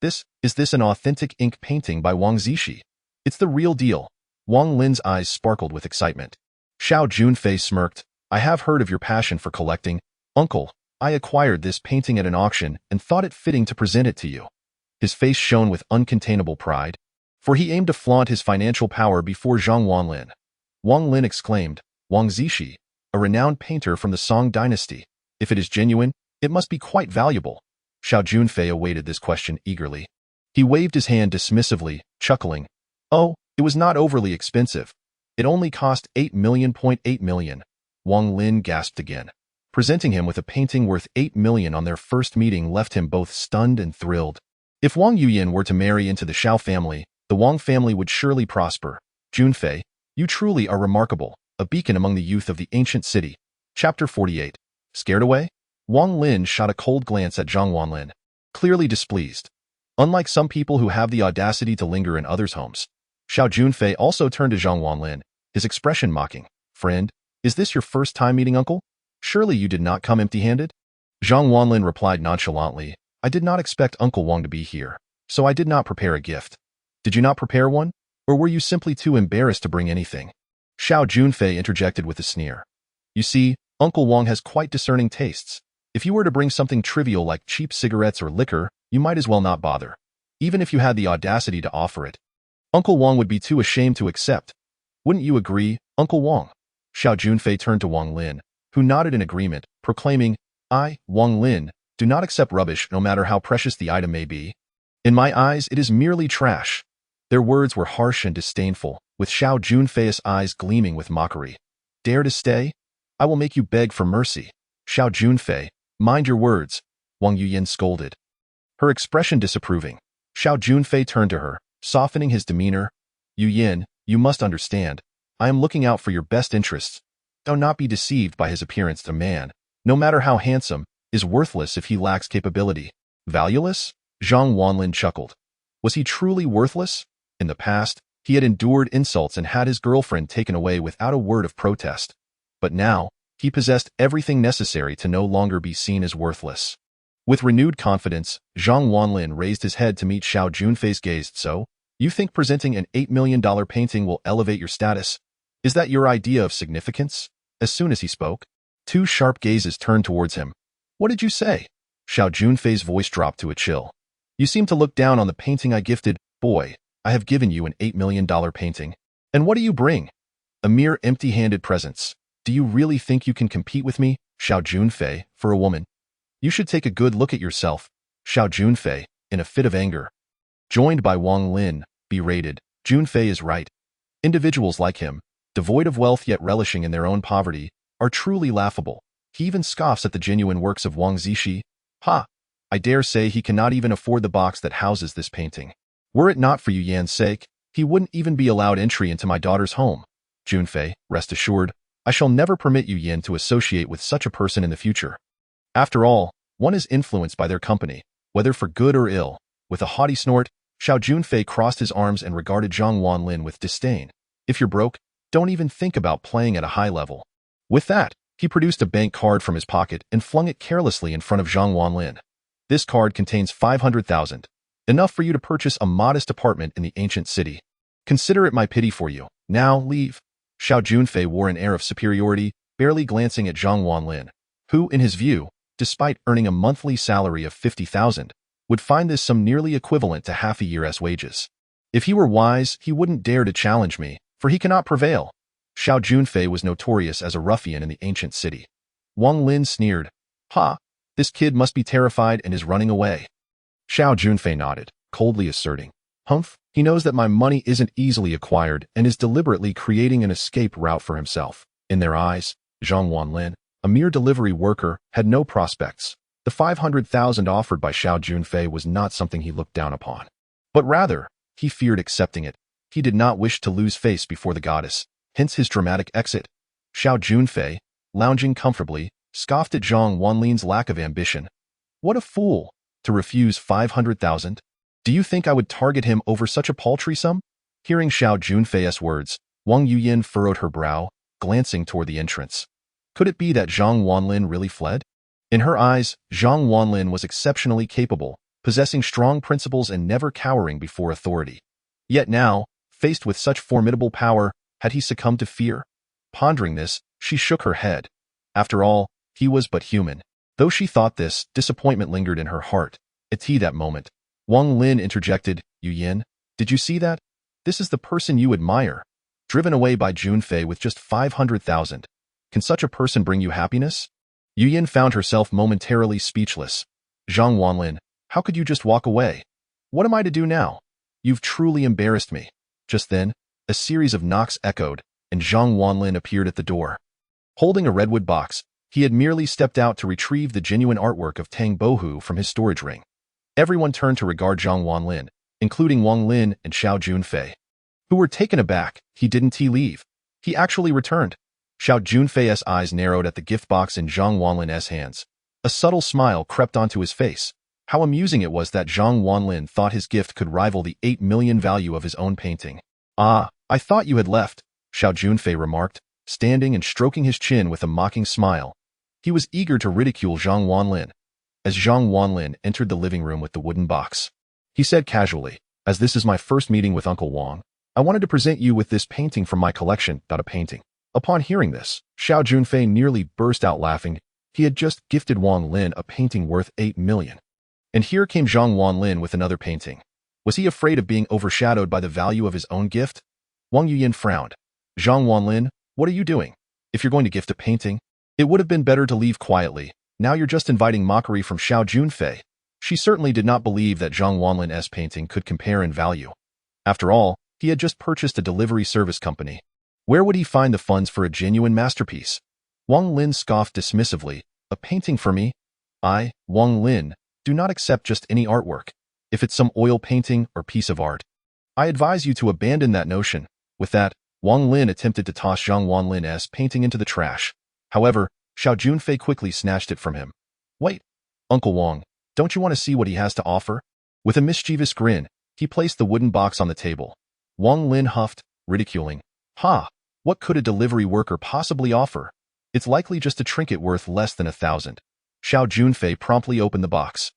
is this an authentic ink painting by Wang Zishi? It's the real deal. Wang Lin's eyes sparkled with excitement. Xiao Junfei smirked. I have heard of your passion for collecting. Uncle, I acquired this painting at an auction and thought it fitting to present it to you. His face shone with uncontainable pride, for he aimed to flaunt his financial power before Zhang Wanlin. Wang Lin exclaimed, Wang Zishi, a renowned painter from the Song dynasty. If it is genuine, it must be quite valuable. Xiao Junfei awaited this question eagerly. He waved his hand dismissively, chuckling. Oh, it was not overly expensive. It only cost 8 million. Wang Lin gasped again. Presenting him with a painting worth 8 million on their first meeting left him both stunned and thrilled. If Wang Yuyan were to marry into the Xiao family, the Wang family would surely prosper. Junfei, you truly are remarkable, a beacon among the youth of the ancient city. Chapter 48. Scared away? Wang Lin shot a cold glance at Zhang Wanlin, clearly displeased. Unlike some people who have the audacity to linger in others' homes, Xiao Junfei also turned to Zhang Wanlin, his expression mocking. Friend, is this your first time meeting uncle? Surely you did not come empty-handed? Zhang Wanlin replied nonchalantly, I did not expect Uncle Wang to be here, so I did not prepare a gift. Did you not prepare one? Or were you simply too embarrassed to bring anything? Xiao Junfei interjected with a sneer. You see, Uncle Wang has quite discerning tastes. If you were to bring something trivial like cheap cigarettes or liquor, you might as well not bother. Even if you had the audacity to offer it, Uncle Wang would be too ashamed to accept. Wouldn't you agree, Uncle Wang? Xiao Junfei turned to Wang Lin, who nodded in agreement, proclaiming, I, Wang Lin, do not accept rubbish no matter how precious the item may be. In my eyes, it is merely trash. Their words were harsh and disdainful, with Xiao Junfei's eyes gleaming with mockery. Dare to stay? I will make you beg for mercy. Xiao Junfei, mind your words, Wang Yuyan scolded, her expression disapproving. Xiao Junfei turned to her, softening his demeanor. Yuyan, you must understand. I am looking out for your best interests. Do not be deceived by his appearance. A man, no matter how handsome, is worthless if he lacks capability. Valueless? Zhang Wanlin chuckled. Was he truly worthless? In the past, he had endured insults and had his girlfriend taken away without a word of protest. But now, he possessed everything necessary to no longer be seen as worthless. With renewed confidence, Zhang Wanlin raised his head to meet Xiao Junfei's gaze. So, you think presenting an $8 million painting will elevate your status? Is that your idea of significance? As soon as he spoke, two sharp gazes turned towards him. What did you say? Xiao Junfei's voice dropped to a chill. You seem to look down on the painting I gifted. Boy, I have given you an $8 million painting. And what do you bring? A mere empty-handed presence. Do you really think you can compete with me, Xiao Junfei, for a woman? You should take a good look at yourself. Xiao Junfei, in a fit of anger. Joined by Wang Lin, berated. Junfei is right. Individuals like him, devoid of wealth yet relishing in their own poverty, are truly laughable. He even scoffs at the genuine works of Wang Zishi. Ha! I dare say he cannot even afford the box that houses this painting. Were it not for Yu Yan's sake, he wouldn't even be allowed entry into my daughter's home. Junfei, rest assured, I shall never permit Yu Yan to associate with such a person in the future. After all, one is influenced by their company, whether for good or ill. With a haughty snort, Xiao Junfei crossed his arms and regarded Zhang Wanlin with disdain. If you're broke, don't even think about playing at a high level. With that, he produced a bank card from his pocket and flung it carelessly in front of Zhang Wanlin. This card contains 500,000, enough for you to purchase a modest apartment in the ancient city. Consider it my pity for you. Now leave. Xiao Junfei wore an air of superiority, barely glancing at Zhang Wanlin, who, in his view, despite earning a monthly salary of 50,000, would find this sum nearly equivalent to half a year's wages. If he were wise, he wouldn't dare to challenge me, for he cannot prevail. Xiao Junfei was notorious as a ruffian in the ancient city. Wang Lin sneered. Ha! This kid must be terrified and is running away. Xiao Junfei nodded, coldly asserting, Humph, he knows that my money isn't easily acquired and is deliberately creating an escape route for himself. In their eyes, Zhang Wanlin, a mere delivery worker, had no prospects. The 500,000 offered by Xiao Junfei was not something he looked down upon. But rather, he feared accepting it. He did not wish to lose face before the goddess, hence his dramatic exit. Xiao Junfei, lounging comfortably, scoffed at Zhang Wanlin's lack of ambition. What a fool! To refuse 500,000? Do you think I would target him over such a paltry sum? Hearing Xiao Junfei's words, Wang Yuyan furrowed her brow, glancing toward the entrance. Could it be that Zhang Wanlin really fled? In her eyes, Zhang Wanlin was exceptionally capable, possessing strong principles and never cowering before authority. Yet now, faced with such formidable power, had he succumbed to fear? Pondering this, she shook her head. After all, he was but human. Though she thought this, disappointment lingered in her heart. At that moment, Wang Lin interjected, Yu Yan, did you see that? This is the person you admire. Driven away by Junfei with just 500,000. Can such a person bring you happiness? Yu Yan found herself momentarily speechless. Zhang Wanlin, how could you just walk away? What am I to do now? You've truly embarrassed me. Just then, a series of knocks echoed, and Zhang Wanlin appeared at the door. Holding a redwood box, he had merely stepped out to retrieve the genuine artwork of Tang Bohu from his storage ring. Everyone turned to regard Zhang Wanlin, including Wang Lin and Xiao Junfei, who were taken aback. He didn't leave. He actually returned. Xiao Junfei's eyes narrowed at the gift box in Zhang Wanlin's hands. A subtle smile crept onto his face. How amusing it was that Zhang Wanlin thought his gift could rival the 8 million value of his own painting. Ah, I thought you had left, Xiao Junfei remarked, standing and stroking his chin with a mocking smile. He was eager to ridicule Zhang Wanlin. As Zhang Wanlin entered the living room with the wooden box, he said casually, as this is my first meeting with Uncle Wang, I wanted to present you with this painting from my collection. A painting. Upon hearing this, Xiao Junfei nearly burst out laughing. He had just gifted Wang Lin a painting worth 8 million. And here came Zhang Wanlin with another painting. Was he afraid of being overshadowed by the value of his own gift? Wang Yuyan frowned. Zhang Wanlin, what are you doing? If you're going to gift a painting, it would have been better to leave quietly. Now you're just inviting mockery from Xiao Junfei. She certainly did not believe that Zhang Wanlin's painting could compare in value. After all, he had just purchased a delivery service company. Where would he find the funds for a genuine masterpiece? Wang Lin scoffed dismissively. A painting for me? I, Wang Lin, do not accept just any artwork. If it's some oil painting or piece of art, I advise you to abandon that notion. With that, Wang Lin attempted to toss Zhang Wanlin's painting into the trash. However, Xiao Junfei quickly snatched it from him. Wait, Uncle Wang, don't you want to see what he has to offer? With a mischievous grin, he placed the wooden box on the table. Wanlin huffed, ridiculing. "Ha! What could a delivery worker possibly offer? It's likely just a trinket worth less than 1,000. Xiao Junfei promptly opened the box.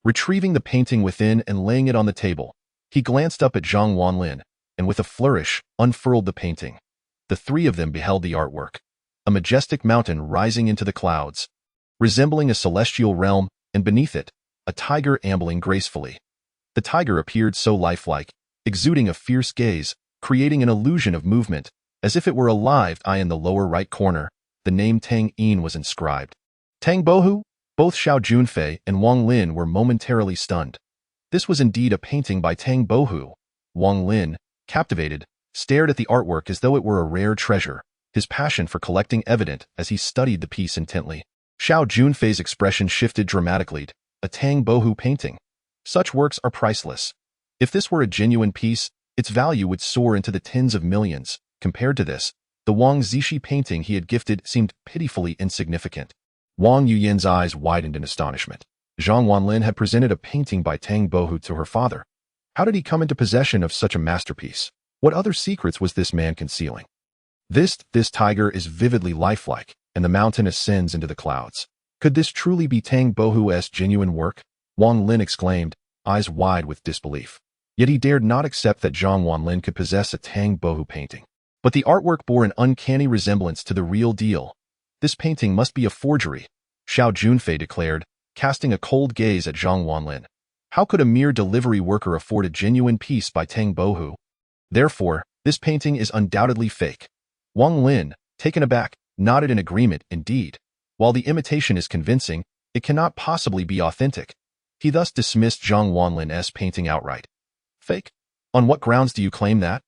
Retrieving the painting within and laying it on the table, he glanced up at Zhang Wanlin, and with a flourish, unfurled the painting. The three of them beheld the artwork. A majestic mountain rising into the clouds, resembling a celestial realm, and beneath it, a tiger ambling gracefully. The tiger appeared so lifelike, exuding a fierce gaze, creating an illusion of movement, as if it were alive. In the lower right corner, the name Tang Yin was inscribed. Tang Bohu? Both Xiao Junfei and Wanlin were momentarily stunned. This was indeed a painting by Tang Bohu. Wanlin, captivated, stared at the artwork as though it were a rare treasure, his passion for collecting evident as he studied the piece intently. Xiao Junfei's expression shifted dramatically. A Tang Bohu painting. Such works are priceless. If this were a genuine piece, its value would soar into the tens of millions. Compared to this, the Wang Zixi painting he had gifted seemed pitifully insignificant. Wang Yuyan's eyes widened in astonishment. Zhang Wanlin had presented a painting by Tang Bohu to her father. How did he come into possession of such a masterpiece? What other secrets was this man concealing? This tiger is vividly lifelike, and the mountain ascends into the clouds. Could this truly be Tang Bohu's genuine work? Wanlin exclaimed, eyes wide with disbelief. Yet he dared not accept that Zhang Wanlin could possess a Tang Bohu painting. But the artwork bore an uncanny resemblance to the real deal. This painting must be a forgery, Xiao Junfei declared, casting a cold gaze at Zhang Wanlin. How could a mere delivery worker afford a genuine piece by Tang Bohu? Therefore, this painting is undoubtedly fake. Wanlin, taken aback, nodded in agreement. Indeed, while the imitation is convincing, it cannot possibly be authentic. He thus dismissed Zhang Wanlin's painting outright. Fake? On what grounds do you claim that?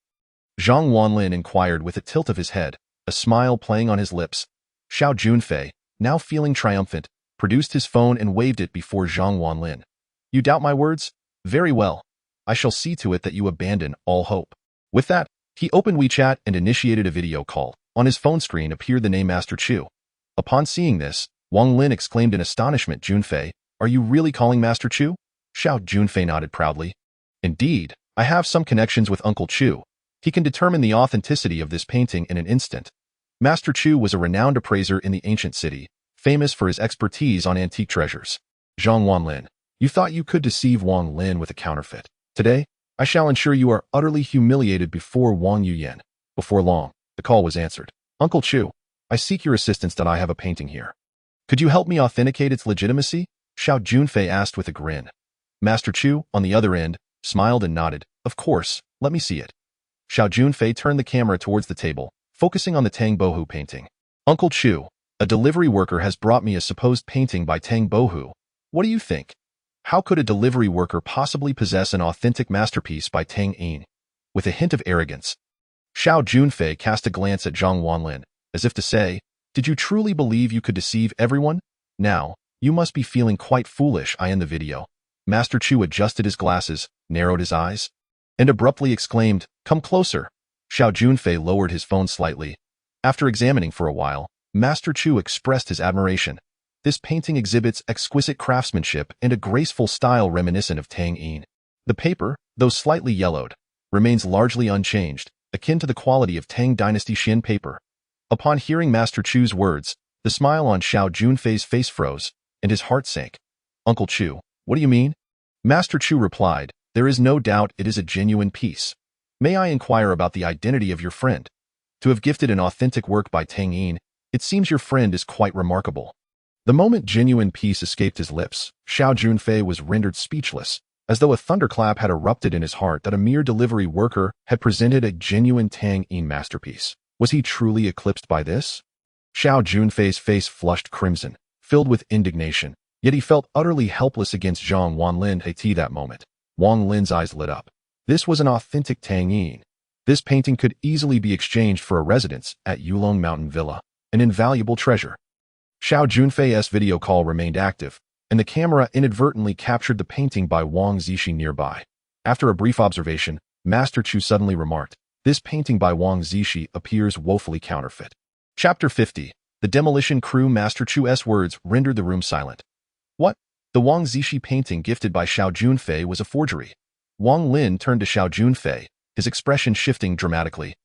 Zhang Wanlin inquired with a tilt of his head, a smile playing on his lips. Xiao Junfei, now feeling triumphant, produced his phone and waved it before Zhang Wanlin. You doubt my words? Very well. I shall see to it that you abandon all hope. With that, he opened WeChat and initiated a video call. On his phone screen appeared the name Master Chu. Upon seeing this, Wanlin exclaimed in astonishment, Junfei, are you really calling Master Chu? Xiao Junfei nodded proudly. Indeed, I have some connections with Uncle Chu. He can determine the authenticity of this painting in an instant. Master Chu was a renowned appraiser in the ancient city, famous for his expertise on antique treasures. Zhang Wanlin, you thought you could deceive Wanlin with a counterfeit. Today, I shall ensure you are utterly humiliated before Wang Yuyan. Before long, the call was answered. Uncle Chu, I seek your assistance that I have a painting here. Could you help me authenticate its legitimacy? Xiao Junfei asked with a grin. Master Chu, on the other end, smiled and nodded. Of course, let me see it. Xiao Junfei turned the camera towards the table, focusing on the Tang Bohu painting. Uncle Chu, a delivery worker has brought me a supposed painting by Tang Bohu. What do you think? How could a delivery worker possibly possess an authentic masterpiece by Tang Yin? With a hint of arrogance, Xiao Junfei cast a glance at Zhang Wanlin, as if to say, did you truly believe you could deceive everyone? Now, you must be feeling quite foolish. In the video, Master Chu adjusted his glasses, narrowed his eyes, and abruptly exclaimed, come closer. Xiao Junfei lowered his phone slightly. After examining for a while, Master Chu expressed his admiration. This painting exhibits exquisite craftsmanship and a graceful style reminiscent of Tang Yin. The paper, though slightly yellowed, remains largely unchanged, akin to the quality of Tang Dynasty Xin paper. Upon hearing Master Chu's words, the smile on Xiao Junfei's face froze, and his heart sank. Uncle Chu, what do you mean? Master Chu replied, there is no doubt it is a genuine piece. May I inquire about the identity of your friend? To have gifted an authentic work by Tang Yin, it seems your friend is quite remarkable. The moment genuine piece escaped his lips, Xiao Junfei was rendered speechless, as though a thunderclap had erupted in his heart that a mere delivery worker had presented a genuine Tang Yin masterpiece. Was he truly eclipsed by this? Xiao Junfei's face flushed crimson, filled with indignation, yet he felt utterly helpless against Zhang Wanlin at that moment. Wanlin's eyes lit up. This was an authentic Tang Yin. This painting could easily be exchanged for a residence at Yulong Mountain Villa, an invaluable treasure. Xiao Junfei's video call remained active, and the camera inadvertently captured the painting by Wang Zixi nearby. After a brief observation, Master Chu suddenly remarked, this painting by Wang Zixi appears woefully counterfeit. Chapter 50. The demolition crew. Master Chu's words rendered the room silent. What? The Wang Zishi painting gifted by Xiao Junfei was a forgery. Wanlin turned to Xiao Junfei, his expression shifting dramatically.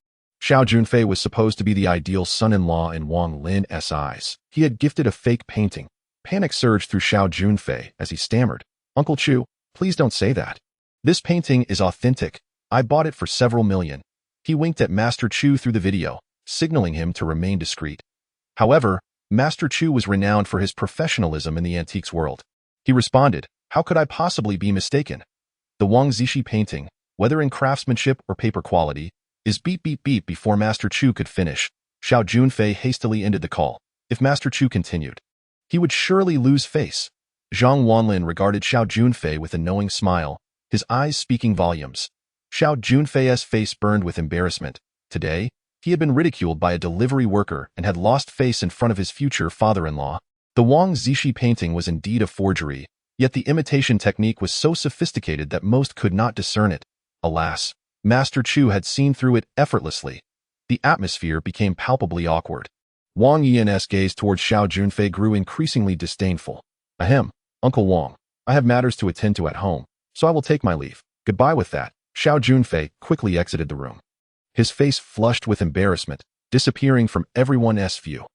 Xiao Junfei was supposed to be the ideal son-in-law in Wanlin's eyes. He had gifted a fake painting. Panic surged through Xiao Junfei as he stammered, "Uncle Chu, please don't say that. This painting is authentic. I bought it for several million." He winked at Master Chu through the video, signaling him to remain discreet. However, Master Chu was renowned for his professionalism in the antiques world. He responded, "How could I possibly be mistaken? The Wang Zishi painting, whether in craftsmanship or paper quality, is beep beep beep." Before Master Chu could finish, Xiao Junfei hastily ended the call. If Master Chu continued, he would surely lose face. Zhang Wanlin regarded Xiao Junfei with a knowing smile, his eyes speaking volumes. Xiao Junfei's face burned with embarrassment. Today, he had been ridiculed by a delivery worker and had lost face in front of his future father-in-law. The Wang Zishi painting was indeed a forgery, yet the imitation technique was so sophisticated that most could not discern it. Alas, Master Chu had seen through it effortlessly. The atmosphere became palpably awkward. Wang Yian's gaze towards Xiao Junfei grew increasingly disdainful. "Ahem, Uncle Wang, I have matters to attend to at home, so I will take my leave. Goodbye." With that, Xiao Junfei quickly exited the room. His face flushed with embarrassment, disappearing from everyone's view.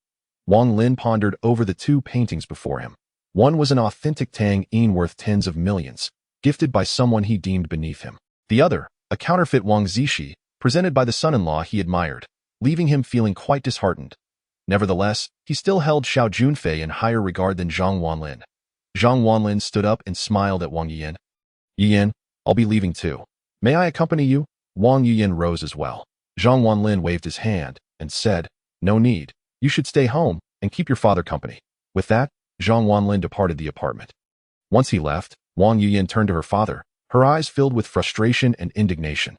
Wanlin pondered over the two paintings before him. One was an authentic Tang Yin worth tens of millions, gifted by someone he deemed beneath him. The other, a counterfeit Wang Zishi, presented by the son-in-law he admired, leaving him feeling quite disheartened. Nevertheless, he still held Xiao Junfei in higher regard than Zhang Wanlin. Zhang Wanlin stood up and smiled at Wang Yiyan. "Yiyan, I'll be leaving too. May I accompany you?" Wang Yiyan rose as well. Zhang Wanlin waved his hand and said, "No need. You should stay home and keep your father company." With that, Zhang Wanlin departed the apartment. Once he left, Wang Yiyan turned to her father, her eyes filled with frustration and indignation.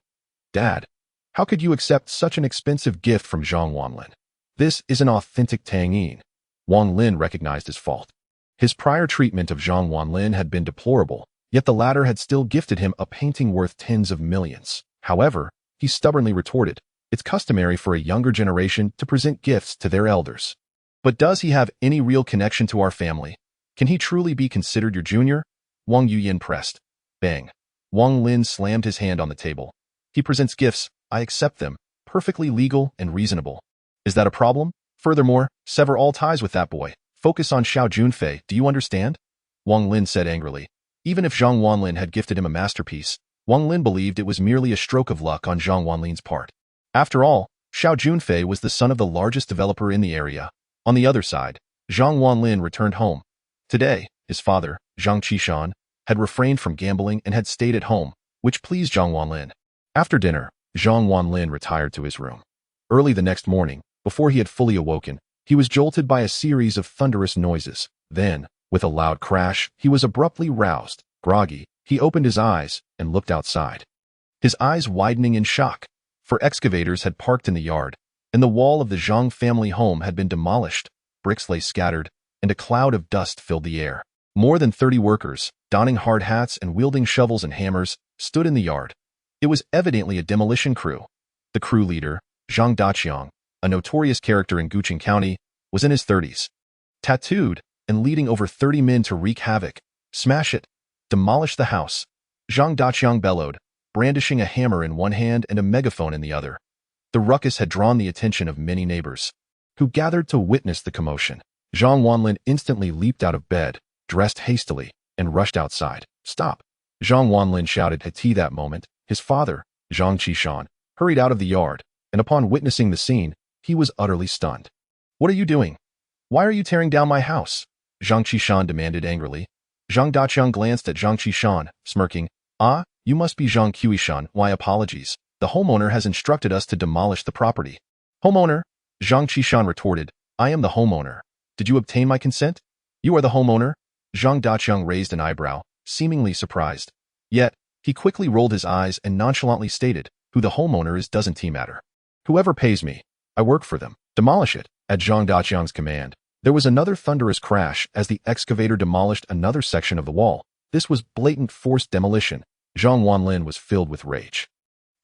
"Dad, how could you accept such an expensive gift from Zhang Wanlin? This is an authentic Tang Yin." Wang Lin recognized his fault. His prior treatment of Zhang Wanlin had been deplorable, yet the latter had still gifted him a painting worth tens of millions. However, he stubbornly retorted, "It's customary for a younger generation to present gifts to their elders. But does he have any real connection to our family? Can he truly be considered your junior?" Wang Yuyan pressed. Bang. Wang Lin slammed his hand on the table. "He presents gifts, I accept them, perfectly legal and reasonable. Is that a problem? Furthermore, sever all ties with that boy. Focus on Xiao Junfei, do you understand?" Wang Lin said angrily. Even if Zhang Wanlin had gifted him a masterpiece, Wang Lin believed it was merely a stroke of luck on Zhang Wanlin's part. After all, Xiao Junfei was the son of the largest developer in the area. On the other side, Zhang Wanlin returned home. Today, his father, Zhang Qishan, had refrained from gambling and had stayed at home, which pleased Zhang Wanlin. After dinner, Zhang Wanlin retired to his room. Early the next morning, before he had fully awoken, he was jolted by a series of thunderous noises. Then, with a loud crash, he was abruptly roused. Groggy, he opened his eyes and looked outside. His eyes widening in shock, for excavators had parked in the yard, and the wall of the Zhang family home had been demolished. Bricks lay scattered, and a cloud of dust filled the air. More than 30 workers, donning hard hats and wielding shovels and hammers, stood in the yard. It was evidently a demolition crew. The crew leader, Zhang Daqiang, a notorious character in Guqing County, was in his 30s. Tattooed and leading over 30 men to wreak havoc, smash it, demolish the house. Zhang Daqiang bellowed, brandishing a hammer in one hand and a megaphone in the other. The ruckus had drawn the attention of many neighbors, who gathered to witness the commotion. Zhang Wanlin instantly leaped out of bed, dressed hastily, and rushed outside. "Stop!" Zhang Wanlin shouted at that moment. His father, Zhang Qishan, hurried out of the yard, and upon witnessing the scene, he was utterly stunned. "What are you doing? Why are you tearing down my house?" Zhang Qishan demanded angrily. Zhang Daqiang glanced at Zhang Qishan, smirking. "Ah, you must be Zhang Qishan. Why apologies? The homeowner has instructed us to demolish the property." "Homeowner?" Zhang Qishan retorted. "I am the homeowner. Did you obtain my consent?" "You are the homeowner?" Zhang Daqiang raised an eyebrow, seemingly surprised. Yet, he quickly rolled his eyes and nonchalantly stated, "Who the homeowner is doesn't matter. Whoever pays me, I work for them. Demolish it." At Zhang Daqiang's command, there was another thunderous crash as the excavator demolished another section of the wall. This was blatant forced demolition. Zhang Wanlin was filled with rage.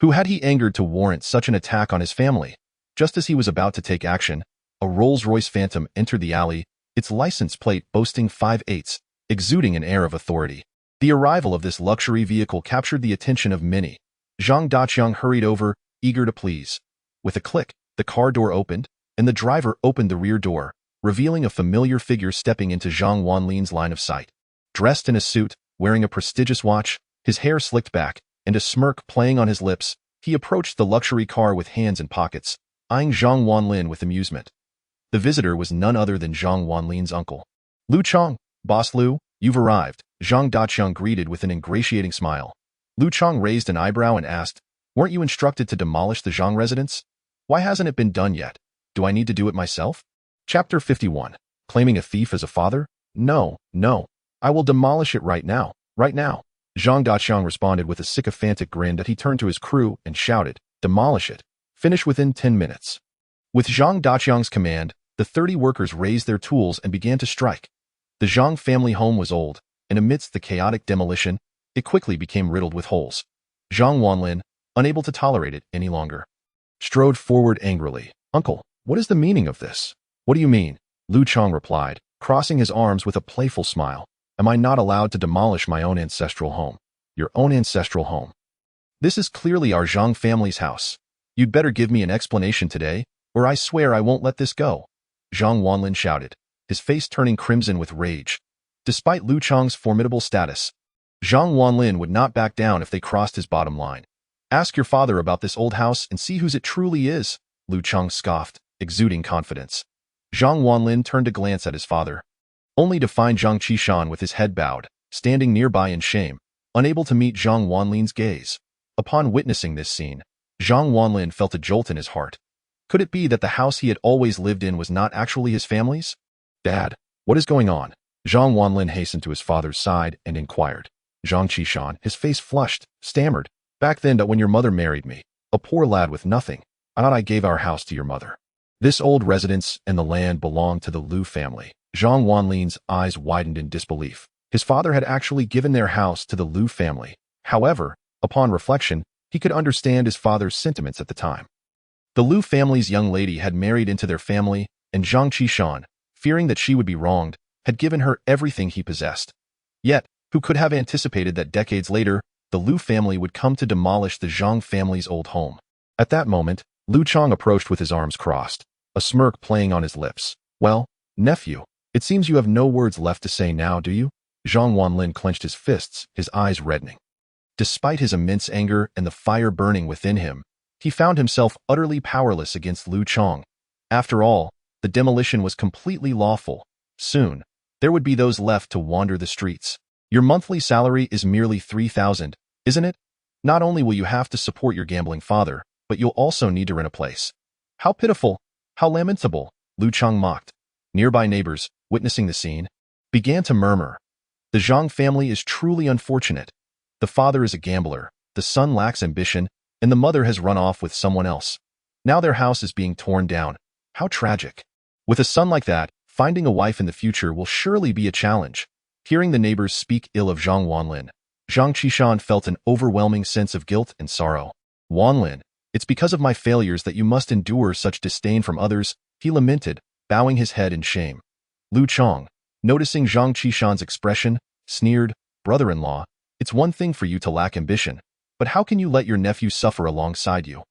Who had he angered to warrant such an attack on his family? Just as he was about to take action, a Rolls-Royce Phantom entered the alley, its license plate boasting 5/8, exuding an air of authority. The arrival of this luxury vehicle captured the attention of many. Zhang Daqiang hurried over, eager to please. With a click, the car door opened, and the driver opened the rear door, revealing a familiar figure stepping into Zhang Wanlin's line of sight. Dressed in a suit, wearing a prestigious watch, his hair slicked back, and a smirk playing on his lips, he approached the luxury car with hands in pockets, eyeing Zhang Wanlin with amusement. The visitor was none other than Zhang Wanlin's uncle. Lu Chong, Boss Lu, you've arrived, Zhang Daqiang greeted with an ingratiating smile. Lu Chong raised an eyebrow and asked, weren't you instructed to demolish the Zhang residence? Why hasn't it been done yet? Do I need to do it myself? Chapter 51. Claiming a thief as a father? No. I will demolish it right now. Zhang Daqiang responded with a sycophantic grin that he turned to his crew and shouted, demolish it. Finish within 10 minutes. With Zhang Daqiang's command, the 30 workers raised their tools and began to strike. The Zhang family home was old, and amidst the chaotic demolition, it quickly became riddled with holes. Zhang Wanlin, unable to tolerate it any longer, strode forward angrily. Uncle, what is the meaning of this? What do you mean? Lu Chong replied, crossing his arms with a playful smile. Am I not allowed to demolish my own ancestral home? Your own ancestral home? This is clearly our Zhang family's house. You'd better give me an explanation today, or I swear I won't let this go. Zhang Wanlin shouted, his face turning crimson with rage. Despite Lu Chong's formidable status, Zhang Wanlin would not back down if they crossed his bottom line. Ask your father about this old house and see whose it truly is, Lu Chong scoffed, exuding confidence. Zhang Wanlin turned to glance at his father, only to find Zhang Qishan with his head bowed, standing nearby in shame, unable to meet Zhang Wanlin's gaze. Upon witnessing this scene, Zhang Wanlin felt a jolt in his heart. Could it be that the house he had always lived in was not actually his family's? Dad, what is going on? Zhang Wanlin hastened to his father's side and inquired. Zhang Qishan, his face flushed, stammered, back then that when your mother married me, a poor lad with nothing, I thought I gave our house to your mother. This old residence and the land belonged to the Lu family. Zhang Wanlin's eyes widened in disbelief. His father had actually given their house to the Lu family. However, upon reflection, he could understand his father's sentiments at the time. The Lu family's young lady had married into their family, and Zhang Qishan, fearing that she would be wronged, had given her everything he possessed. Yet, who could have anticipated that decades later, the Lu family would come to demolish the Zhang family's old home? At that moment, Lu Chong approached with his arms crossed, a smirk playing on his lips. Well, nephew, it seems you have no words left to say now, do you? Zhang Wanlin clenched his fists, his eyes reddening. Despite his immense anger and the fire burning within him, he found himself utterly powerless against Lu Chong. After all, the demolition was completely lawful. Soon, there would be those left to wander the streets. Your monthly salary is merely 3,000, isn't it? Not only will you have to support your gambling father, but you'll also need to rent a place. How pitiful, how lamentable, Lu Chong mocked. Nearby neighbors, witnessing the scene, began to murmur. The Zhang family is truly unfortunate. The father is a gambler, the son lacks ambition, and the mother has run off with someone else. Now their house is being torn down. How tragic. With a son like that, finding a wife in the future will surely be a challenge. Hearing the neighbors speak ill of Zhang Wanlin, Zhang Qishan felt an overwhelming sense of guilt and sorrow. Wanlin, it's because of my failures that you must endure such disdain from others, he lamented, bowing his head in shame. Lu Chong, noticing Zhang Qishan's expression, sneered, brother-in-law, it's one thing for you to lack ambition, but how can you let your nephew suffer alongside you?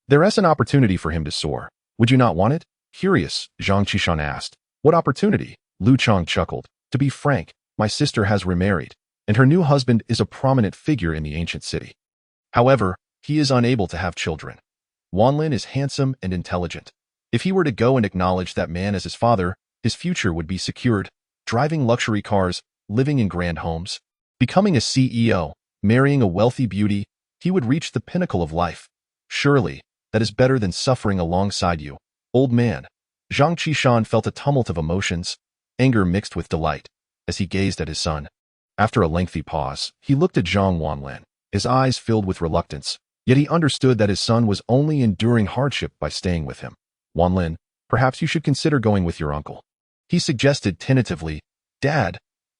There is an opportunity for him to soar. Would you not want it? Curious, Zhang Qishan asked. What opportunity? Lu Chong chuckled. To be frank, my sister has remarried, and her new husband is a prominent figure in the ancient city. However, he is unable to have children. Wanlin is handsome and intelligent. If he were to go and acknowledge that man as his father, his future would be secured, driving luxury cars, living in grand homes, becoming a CEO, marrying a wealthy beauty, he would reach the pinnacle of life. Surely, that is better than suffering alongside you, old man. Zhang Qishan felt a tumult of emotions, anger mixed with delight, as he gazed at his son. After a lengthy pause, he looked at Zhang Wanlin, his eyes filled with reluctance, yet he understood that his son was only enduring hardship by staying with him. Wanlin, perhaps you should consider going with your uncle. He suggested tentatively. Dad,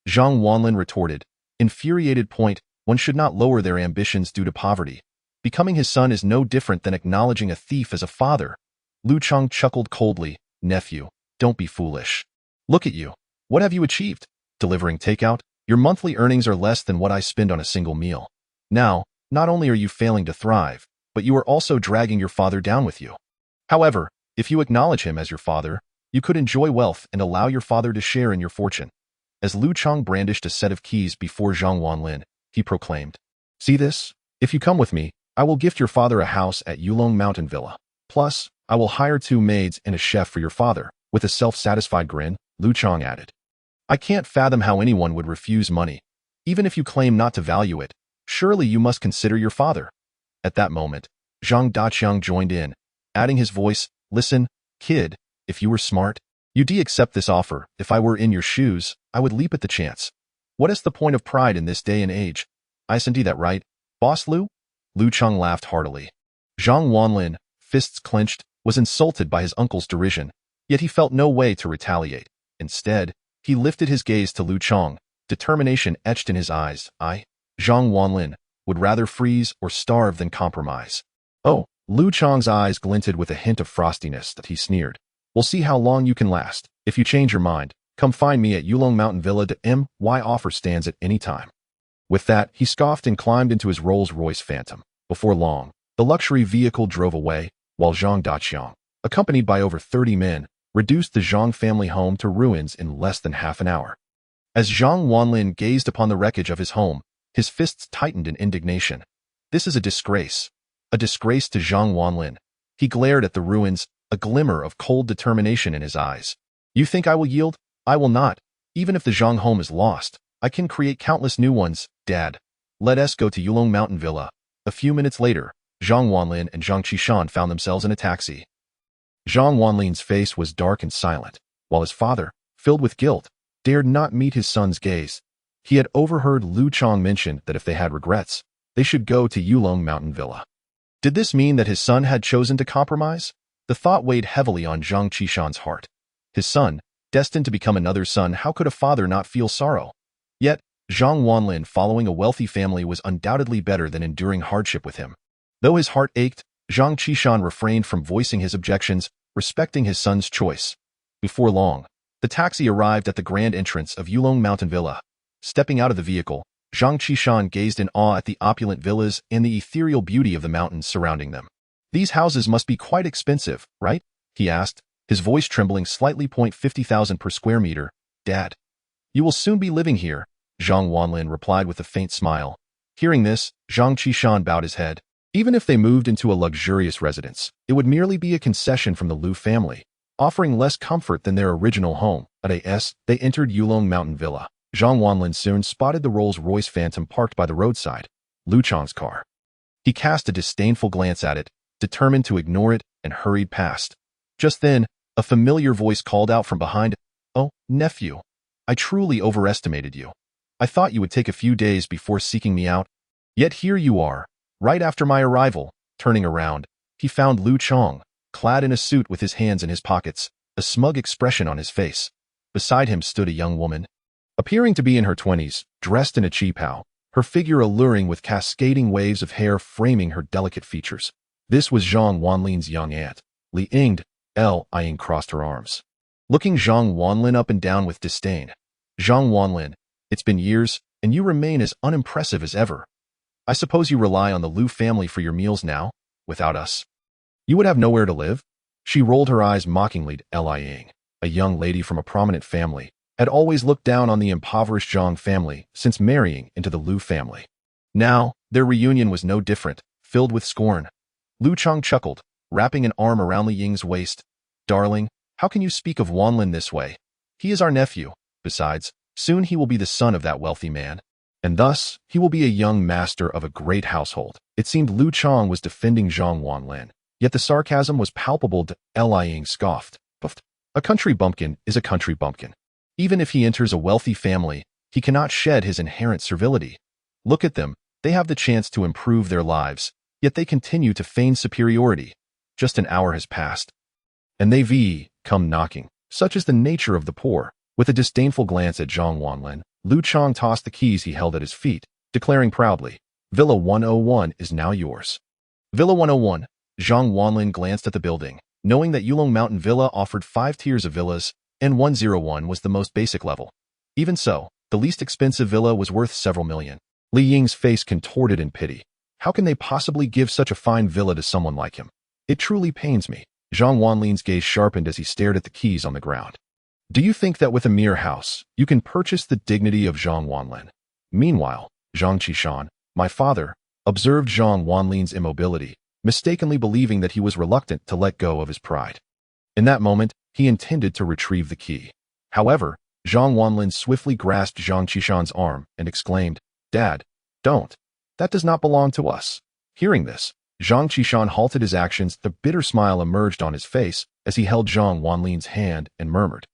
Zhang Wanlin retorted, infuriated point, one should not lower their ambitions due to poverty. Becoming his son is no different than acknowledging a thief as a father. Lu Chong chuckled coldly. Nephew, don't be foolish. Look at you. What have you achieved? Delivering takeout, Your monthly earnings are less than what I spend on a single meal. Now, not only are you failing to thrive, but you are also dragging your father down with you. However, if you acknowledge him as your father, you could enjoy wealth and allow your father to share in your fortune. As Lu Chang brandished a set of keys before Zhang Wanlin, he proclaimed, "See this? If you come with me, I will gift your father a house at Yulong Mountain Villa. Plus, I will hire 2 maids and a chef for your father." With a self-satisfied grin, Lu Chang added, "I can't fathom how anyone would refuse money. Even if you claim not to value it, surely you must consider your father." At that moment, Zhang Daqiang joined in, adding his voice, "Listen, kid, if you were smart, you'd accept this offer. If I were in your shoes, I would leap at the chance. What is the point of pride in this day and age? Isn't that right, Boss Lu?" Lu Chang laughed heartily. Zhang Wanlin, fists clenched, was insulted by his uncle's derision, yet he felt no way to retaliate. Instead, he lifted his gaze to Lu Chang, determination etched in his eyes. "I, Zhang Wanlin, would rather freeze or starve than compromise." "Oh," Lu Chang's eyes glinted with a hint of frostiness that he sneered. "We'll see how long you can last. If you change your mind, come find me at Yulong Mountain Villa. My offer stands at any time." With that, he scoffed and climbed into his Rolls-Royce Phantom. Before long, the luxury vehicle drove away, while Zhang Daqiang, accompanied by over 30 men, reduced the Zhang family home to ruins in less than half an hour. As Zhang Wanlin gazed upon the wreckage of his home, his fists tightened in indignation. "This is a disgrace. A disgrace to Zhang Wanlin." He glared at the ruins, a glimmer of cold determination in his eyes. "You think I will yield? I will not. Even if the Zhang home is lost, I can create countless new ones. Dad, let us go to Yulong Mountain Villa." A few minutes later, Zhang Wanlin and Zhang Qishan found themselves in a taxi. Zhang Wanlin's face was dark and silent, while his father, filled with guilt, dared not meet his son's gaze. He had overheard Lu Chang mention that if they had regrets, they should go to Yulong Mountain Villa. Did this mean that his son had chosen to compromise? The thought weighed heavily on Zhang Qishan's heart. His son, destined to become another son, how could a father not feel sorrow? Yet, Zhang Wanlin following a wealthy family was undoubtedly better than enduring hardship with him. Though his heart ached, Zhang Qishan refrained from voicing his objections, respecting his son's choice. Before long, the taxi arrived at the grand entrance of Yulong Mountain Villa. Stepping out of the vehicle, Zhang Qishan gazed in awe at the opulent villas and the ethereal beauty of the mountains surrounding them. "These houses must be quite expensive, right?" he asked, his voice trembling slightly. 50,000 per square meter. "Dad, you will soon be living here," Zhang Wanlin replied with a faint smile. Hearing this, Zhang Qishan bowed his head. Even if they moved into a luxurious residence, it would merely be a concession from the Lu family, offering less comfort than their original home. As they entered Yulong Mountain Villa, Zhang Wanlin soon spotted the Rolls-Royce Phantom parked by the roadside, Lu Chang's car. He cast a disdainful glance at it, determined to ignore it, and hurried past. Just then, a familiar voice called out from behind, "Oh, nephew, I truly overestimated you. I thought you would take a few days before seeking me out. Yet here you are, right after my arrival." Turning around, he found Lu Chang, clad in a suit with his hands in his pockets, a smug expression on his face. Beside him stood a young woman, appearing to be in her 20s, dressed in a qipao, her figure alluring with cascading waves of hair framing her delicate features. This was Zhang Wanlin's young aunt. Li Yinged, Ying crossed her arms, looking Zhang Wanlin up and down with disdain. "Zhang Wanlin, it's been years, and you remain as unimpressive as ever. I suppose you rely on the Lu family for your meals now? Without us, you would have nowhere to live?" She rolled her eyes mockingly. Li Ying, a young lady from a prominent family, had always looked down on the impoverished Zhang family since marrying into the Lu family. Now, their reunion was no different, filled with scorn. Lu Chang chuckled, wrapping an arm around Li Ying's waist. "Darling, how can you speak of Wanlin this way? He is our nephew. Besides, soon he will be the son of that wealthy man, and thus he will be a young master of a great household." It seemed Lu Chang was defending Zhang Wanlin, yet the sarcasm was palpable. Li Ying scoffed. "A country bumpkin is a country bumpkin. Even if he enters a wealthy family, he cannot shed his inherent servility. Look at them, they have the chance to improve their lives, yet they continue to feign superiority. Just an hour has passed, and they've come knocking. Such is the nature of the poor." With a disdainful glance at Zhang Wanlin, Lu Chang tossed the keys he held at his feet, declaring proudly, "Villa 101 is now yours." Villa 101, Zhang Wanlin glanced at the building, knowing that Yulong Mountain Villa offered 5 tiers of villas, and 101 was the most basic level. Even so, the The least expensive villa was worth several million. Li Ying's face contorted in pity. How can they possibly give such a fine villa to someone like him? It truly pains me. Zhang Wanlin's gaze sharpened as he stared at the keys on the ground. Do you think that with a mere house, you can purchase the dignity of Zhang Wanlin? Meanwhile, Zhang Qishan, my father, observed Zhang Wanlin's immobility, mistakenly believing that he was reluctant to let go of his pride. In that moment, he intended to retrieve the key. However, Zhang Wanlin swiftly grasped Zhang Qishan's arm and exclaimed, "Dad, don't. That does not belong to us." Hearing this, Zhang Qishan halted his actions. The bitter smile emerged on his face as he held Zhang Wanlin's hand and murmured,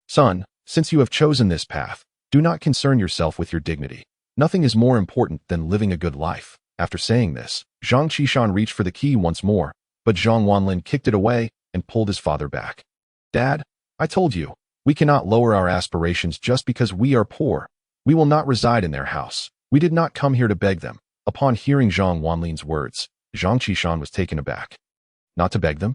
"Son, since you have chosen this path, do not concern yourself with your dignity. Nothing is more important than living a good life." After saying this, Zhang Qishan reached for the key once more, but Zhang Wanlin kicked it away and pulled his father back. "Dad, I told you, we cannot lower our aspirations just because we are poor. We will not reside in their house. We did not come here to beg them." Upon hearing Zhang Wanlin's words, Zhang Qishan was taken aback. "Not to beg them?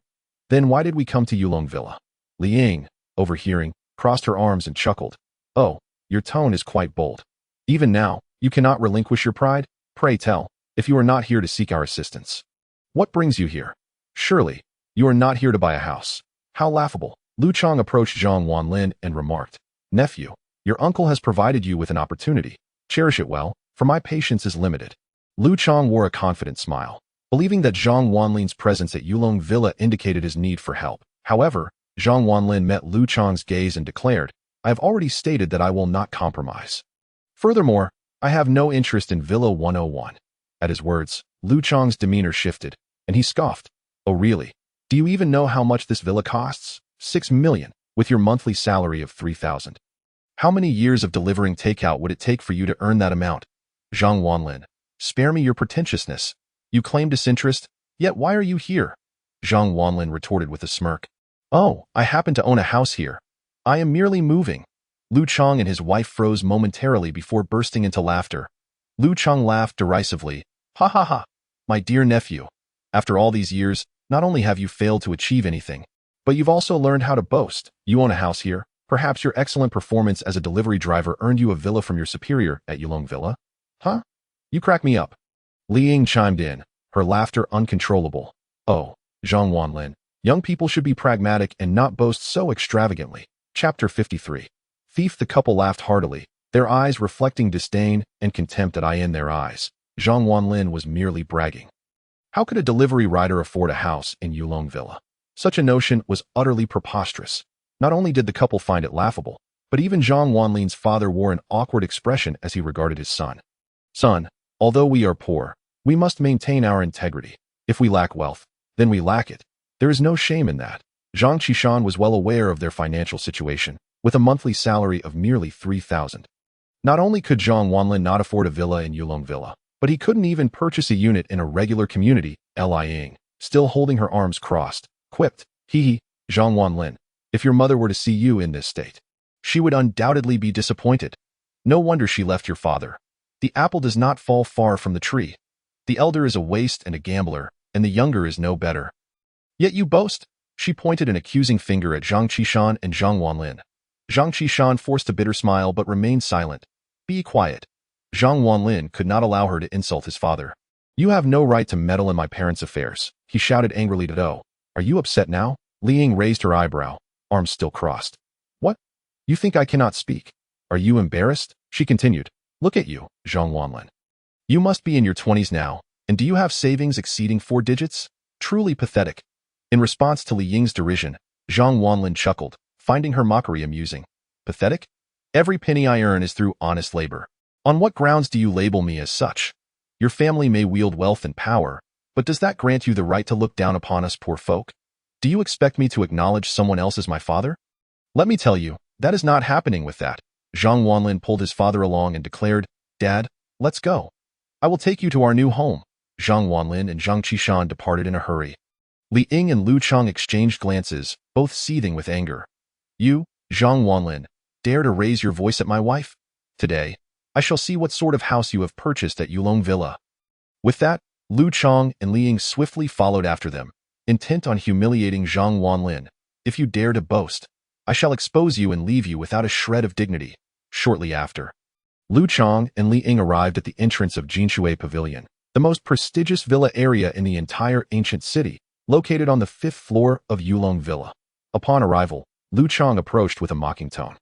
Then why did we come to Yulong Villa?" Li Ying, overhearing, crossed her arms and chuckled. "Oh, your tone is quite bold. Even now, you cannot relinquish your pride? Pray tell, if you are not here to seek our assistance. What brings you here? Surely, you are not here to buy a house. How laughable." Lu Chang approached Zhang Wanlin and remarked, "Nephew, your uncle has provided you with an opportunity. Cherish it well, for my patience is limited." Lu Chang wore a confident smile, believing that Zhang Wanlin's presence at Yulong Villa indicated his need for help. However, Zhang Wanlin met Lu Chang's gaze and declared, "I have already stated that I will not compromise. Furthermore, I have no interest in Villa 101. At his words, Lu Chang's demeanor shifted, and he scoffed. "Oh really? Do you even know how much this villa costs? 6 million, with your monthly salary of 3,000. How many years of delivering takeout would it take for you to earn that amount?" Zhang Wanlin, spare me your pretentiousness. You claim disinterest, yet why are you here? Zhang Wanlin retorted with a smirk. "Oh, I happen to own a house here. I am merely moving." Lu Chang and his wife froze momentarily before bursting into laughter. Lu Chang laughed derisively. "Ha ha ha, my dear nephew. After all these years, not only have you failed to achieve anything, but you've also learned how to boast. You own a house here. Perhaps your excellent performance as a delivery driver earned you a villa from your superior at Yulong Villa? Huh? You crack me up." Li Ying chimed in, her laughter uncontrollable. "Oh, Zhang Wanlin, young people should be pragmatic and not boast so extravagantly." Chapter 53. Thief. The couple laughed heartily, their eyes reflecting disdain and contempt in their eyes. Zhang Wanlin was merely bragging. How could a delivery rider afford a house in Yulong Villa? Such a notion was utterly preposterous. Not only did the couple find it laughable, but even Zhang Wanlin's father wore an awkward expression as he regarded his son. "Son, although we are poor, we must maintain our integrity. If we lack wealth, then we lack it. There is no shame in that." Zhang Qishan was well aware of their financial situation, with a monthly salary of merely 3,000. Not only could Zhang Wanlin not afford a villa in Yulong Villa, but he couldn't even purchase a unit in a regular community. Li Ying, still holding her arms crossed, quipped, "Hee, Zhang Wanlin, if your mother were to see you in this state, she would undoubtedly be disappointed. No wonder she left your father. The apple does not fall far from the tree. The elder is a waste and a gambler, and the younger is no better. Yet you boast." She pointed an accusing finger at Zhang Qishan and Zhang Wanlin. Zhang Qishan forced a bitter smile but remained silent. "Be quiet." Zhang Wanlin could not allow her to insult his father. "You have no right to meddle in my parents' affairs," he shouted angrily to Do. "Are you upset now?" Li Ying raised her eyebrow, arms still crossed. "What? You think I cannot speak? Are you embarrassed?" She continued. "Look at you, Zhang Wanlin. You must be in your 20s now, and do you have savings exceeding 4 digits? Truly pathetic." In response to Li Ying's derision, Zhang Wanlin chuckled, finding her mockery amusing. "Pathetic? Every penny I earn is through honest labor. On what grounds do you label me as such? Your family may wield wealth and power, but does that grant you the right to look down upon us poor folk? Do you expect me to acknowledge someone else as my father? Let me tell you, that is not happening with that." Zhang Wanlin pulled his father along and declared, "Dad, let's go. I will take you to our new home." Zhang Wanlin and Zhang Qishan departed in a hurry. Li Ying and Lu Chang exchanged glances, both seething with anger. "You, Zhang Wanlin, dare to raise your voice at my wife? Today, I shall see what sort of house you have purchased at Yulong Villa." With that, Lu Chang and Li Ying swiftly followed after them, intent on humiliating Zhang Wanlin. "If you dare to boast, I shall expose you and leave you without a shred of dignity." Shortly after, Lu Chang and Li Ying arrived at the entrance of Jinshui Pavilion, the most prestigious villa area in the entire ancient city, located on the 5th floor of Yulong Villa. Upon arrival, Lu Chang approached with a mocking tone.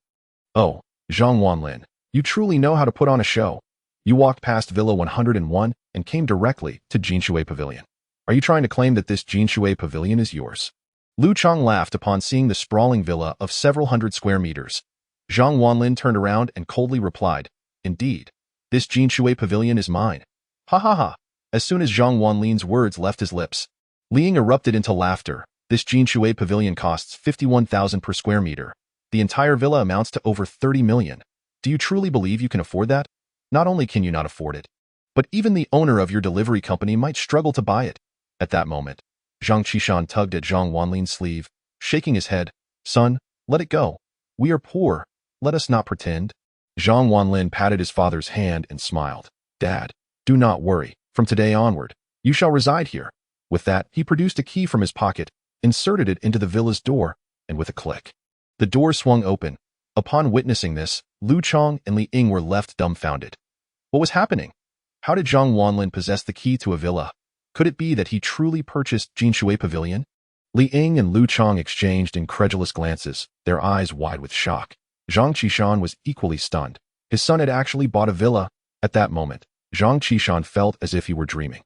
"Oh, Zhang Wanlin, you truly know how to put on a show. You walked past Villa 101 and came directly to Jinshui Pavilion. Are you trying to claim that this Jinshui Pavilion is yours?" Lu Chang laughed upon seeing the sprawling villa of several hundred square meters. Zhang Wanlin turned around and coldly replied, "Indeed, this Jinshui Pavilion is mine." Ha ha ha. As soon as Zhang Wanlin's words left his lips, Li Ying erupted into laughter. "This Jinshui Pavilion costs 51,000 per square meter. The entire villa amounts to over 30 million. Do you truly believe you can afford that? Not only can you not afford it, but even the owner of your delivery company might struggle to buy it." At that moment, Zhang Qishan tugged at Zhang Wanlin's sleeve, shaking his head. "Son, let it go. We are poor. Let us not pretend." Zhang Wanlin patted his father's hand and smiled. "Dad, do not worry. From today onward, you shall reside here." With that, he produced a key from his pocket, inserted it into the villa's door, and with a click, the door swung open. Upon witnessing this, Lu Chang and Li Ying were left dumbfounded. What was happening? How did Zhang Wanlin possess the key to a villa? Could it be that he truly purchased Jinshui Pavilion? Li Ying and Lu Chang exchanged incredulous glances, their eyes wide with shock. Zhang Qishan was equally stunned. His son had actually bought a villa. At that moment, Zhang Qishan felt as if he were dreaming.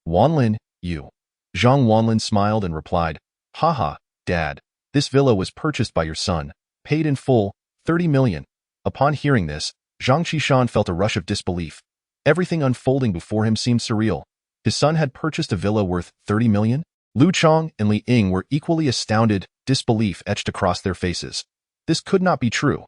"Wanlin, you." Zhang Wanlin smiled and replied, "Haha, Dad, this villa was purchased by your son, paid in full, 30 million. Upon hearing this, Zhang Qishan felt a rush of disbelief. Everything unfolding before him seemed surreal. His son had purchased a villa worth 30 million? Lu Chang and Li Ying were equally astounded, disbelief etched across their faces. This could not be true.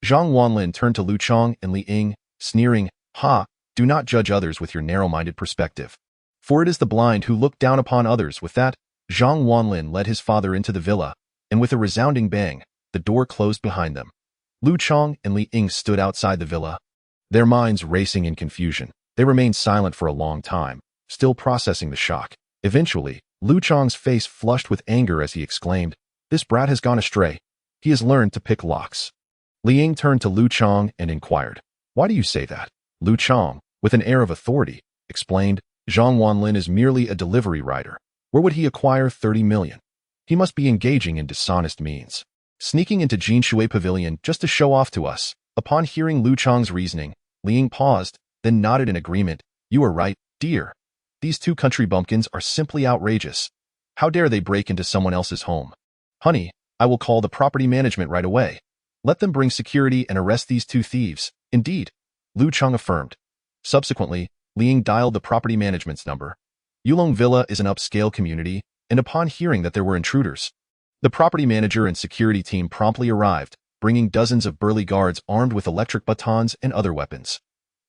Zhang Wanlin turned to Lu Chang and Li Ying, sneering, "Ha, do not judge others with your narrow-minded perspective. For it is the blind who look down upon others." With that, Zhang Wanlin led his father into the villa, and with a resounding bang, the door closed behind them. Lu Chang and Li Ying stood outside the villa, their minds racing in confusion. They remained silent for a long time, still processing the shock. Eventually, Lu Chang's face flushed with anger as he exclaimed, "This brat has gone astray. He has learned to pick locks." Li Ying turned to Lu Chang and inquired, "Why do you say that?" Lu Chang, with an air of authority, explained, "Zhang Wanlin is merely a delivery rider. Where would he acquire 30 million? He must be engaging in dishonest means, sneaking into Jinshui Pavilion just to show off to us." Upon hearing Lu Chang's reasoning, Li Ying paused, then nodded in agreement. "You are right, dear. These two country bumpkins are simply outrageous. How dare they break into someone else's home? Honey, I will call the property management right away. Let them bring security and arrest these two thieves." "Indeed," Lu Chang affirmed. Subsequently, Li Ying dialed the property management's number. Yulong Villa is an upscale community, and upon hearing that there were intruders, the property manager and security team promptly arrived, bringing dozens of burly guards armed with electric batons and other weapons.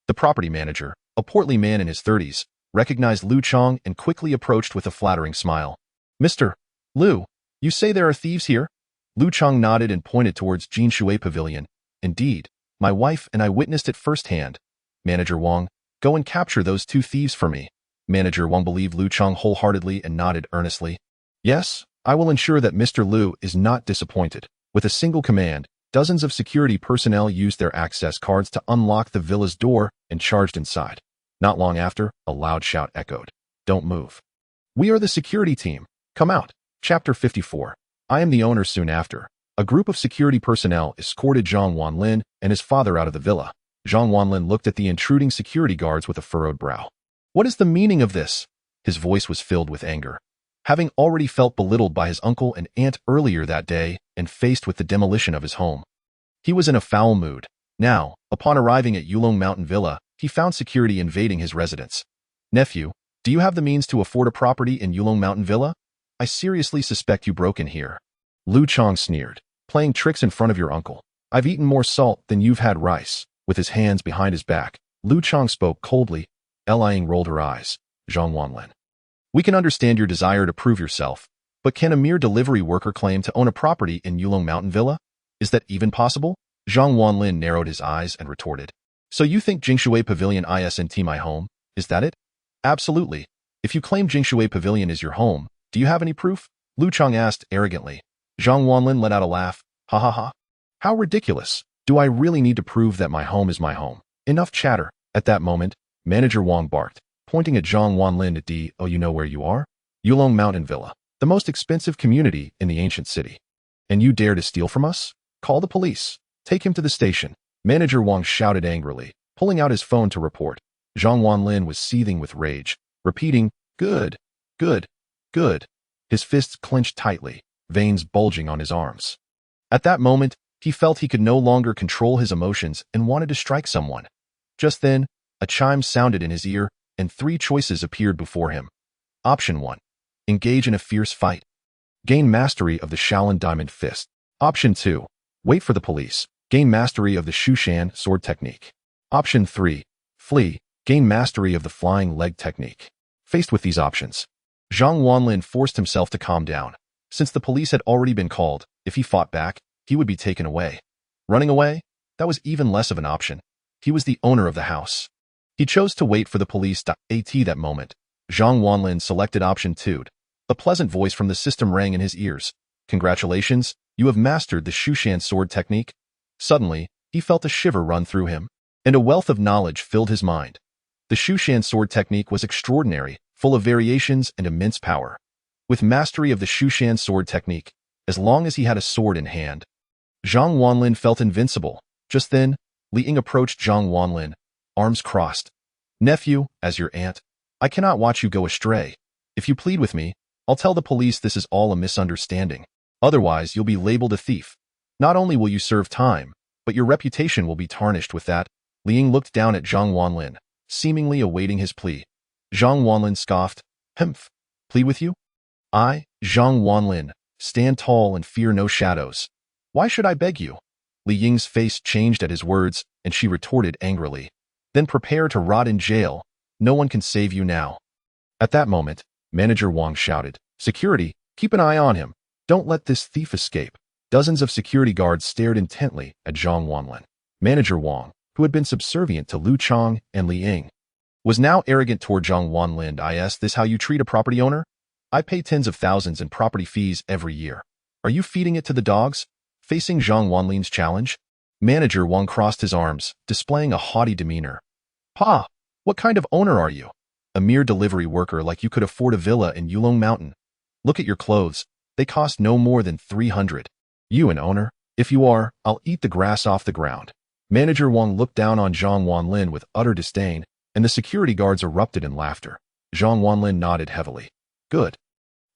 The property manager, a portly man in his 30s, recognized Lu Chang and quickly approached with a flattering smile. "Mr. Lu, you say there are thieves here?" Lu Chang nodded and pointed towards Jinshui Pavilion. "Indeed, my wife and I witnessed it firsthand. Manager Wang, go and capture those two thieves for me." Manager Wang believed Lu Chang wholeheartedly and nodded earnestly. "Yes, I will ensure that Mr. Lu is not disappointed." With a single command, dozens of security personnel used their access cards to unlock the villa's door and charged inside. Not long after, a loud shout echoed. "Don't move. We are the security team. Come out." Chapter 54. I am the owner. Soon after, a group of security personnel escorted Zhang Wanlin and his father out of the villa. Zhang Wanlin looked at the intruding security guards with a furrowed brow. "What is the meaning of this?" His voice was filled with anger. Having already felt belittled by his uncle and aunt earlier that day and faced with the demolition of his home, he was in a foul mood. Now, upon arriving at Yulong Mountain Villa, he found security invading his residence. "Nephew, do you have the means to afford a property in Yulong Mountain Villa? I seriously suspect you broke in here." Lu Chang sneered, "Playing tricks in front of your uncle. I've eaten more salt than you've had rice." With his hands behind his back, Lu Chang spoke coldly. Li Ying rolled her eyes. "Zhang Wanlin, we can understand your desire to prove yourself, but can a mere delivery worker claim to own a property in Yulong Mountain Villa? Is that even possible?" Zhang Wanlin narrowed his eyes and retorted. "So you think Jinshui Pavilion isn't my home? Is that it?" "Absolutely. If you claim Jinshui Pavilion is your home, do you have any proof?" Lu Chang asked arrogantly. Zhang Wanlin let out a laugh. "Ha ha ha. How ridiculous. Do I really need to prove that my home is my home? Enough chatter. At that moment, Manager Wang barked, pointing at Zhang Wanlin at "Oh, you know where you are? Yulong Mountain Villa, the most expensive community in the ancient city. And you dare to steal from us? Call the police. Take him to the station." Manager Wang shouted angrily, pulling out his phone to report. Zhang Wanlin was seething with rage, repeating, "Good, good, good." His fists clenched tightly, veins bulging on his arms. At that moment, he felt he could no longer control his emotions and wanted to strike someone. Just then, a chime sounded in his ear, and 3 choices appeared before him. Option 1. Engage in a fierce fight. Gain mastery of the Shaolin Diamond Fist. Option 2. Wait for the police. Gain mastery of the Shushan Sword Technique. Option 3. Flee. Gain mastery of the Flying Leg Technique. Faced with these options, Zhang Wanlin forced himself to calm down. Since the police had already been called, if he fought back, he would be taken away. Running away? That was even less of an option. He was the owner of the house. He chose to wait for the police. At that moment, Zhang Wanlin selected option 2. A pleasant voice from the system rang in his ears. "Congratulations, you have mastered the Shushan Sword Technique." Suddenly, he felt a shiver run through him, and a wealth of knowledge filled his mind. The Shushan Sword Technique was extraordinary, full of variations and immense power. With mastery of the Shushan Sword Technique, as long as he had a sword in hand, Zhang Wanlin felt invincible. Just then, Li Ying approached Zhang Wanlin, arms crossed. "Nephew, as your aunt, I cannot watch you go astray. If you plead with me, I'll tell the police this is all a misunderstanding. Otherwise, you'll be labeled a thief. Not only will you serve time, but your reputation will be tarnished with that." Li Ying looked down at Zhang Wanlin, seemingly awaiting his plea. Zhang Wanlin scoffed. "Humph, plead with you? I, Zhang Wanlin, stand tall and fear no shadows. Why should I beg you?" Li Ying's face changed at his words, and she retorted angrily. "Then prepare to rot in jail. No one can save you now." At that moment, Manager Wang shouted, "Security, keep an eye on him. Don't let this thief escape." Dozens of security guards stared intently at Zhang Wanlin. Manager Wang, who had been subservient to Lu Chang and Li Ying, was now arrogant toward Zhang Wanlin. "Is this how you treat a property owner? I pay tens of thousands in property fees every year. Are you feeding it to the dogs?" Facing Zhang Wanlin's challenge, Manager Wang crossed his arms, displaying a haughty demeanor. "Pa, what kind of owner are you? A mere delivery worker like you could afford a villa in Yulong Mountain. Look at your clothes. They cost no more than 300. You an owner? If you are, I'll eat the grass off the ground." Manager Wang looked down on Zhang Wanlin with utter disdain, and the security guards erupted in laughter. Zhang Wanlin nodded heavily. "Good.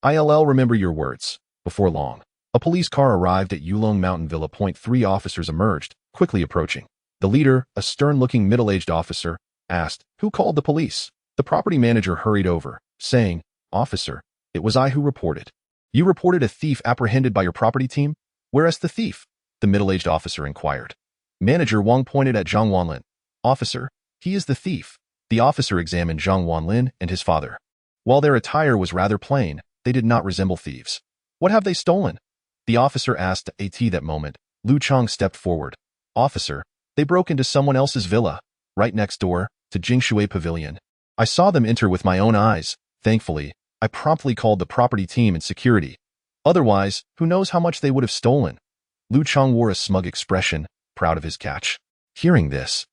I'll remember your words." Before long, a police car arrived at Yulong Mountain Villa. 3 officers emerged, quickly approaching. The leader, a stern-looking middle-aged officer, asked, "Who called the police?" The property manager hurried over, saying, "Officer, it was I who reported." "You reported a thief apprehended by your property team? Where is the thief?" the middle-aged officer inquired. Manager Wang pointed at Zhang Wanlin. "Officer, he is the thief." The officer examined Zhang Wanlin and his father. While their attire was rather plain, they did not resemble thieves. "What have they stolen?" the officer asked. At that moment, Lu Chang stepped forward. "Officer, they broke into someone else's villa, right next door to Jingshui Pavilion. I saw them enter with my own eyes. Thankfully, I promptly called the property team and security. Otherwise, who knows how much they would have stolen." Lu Chang wore a smug expression, proud of his catch. Hearing this,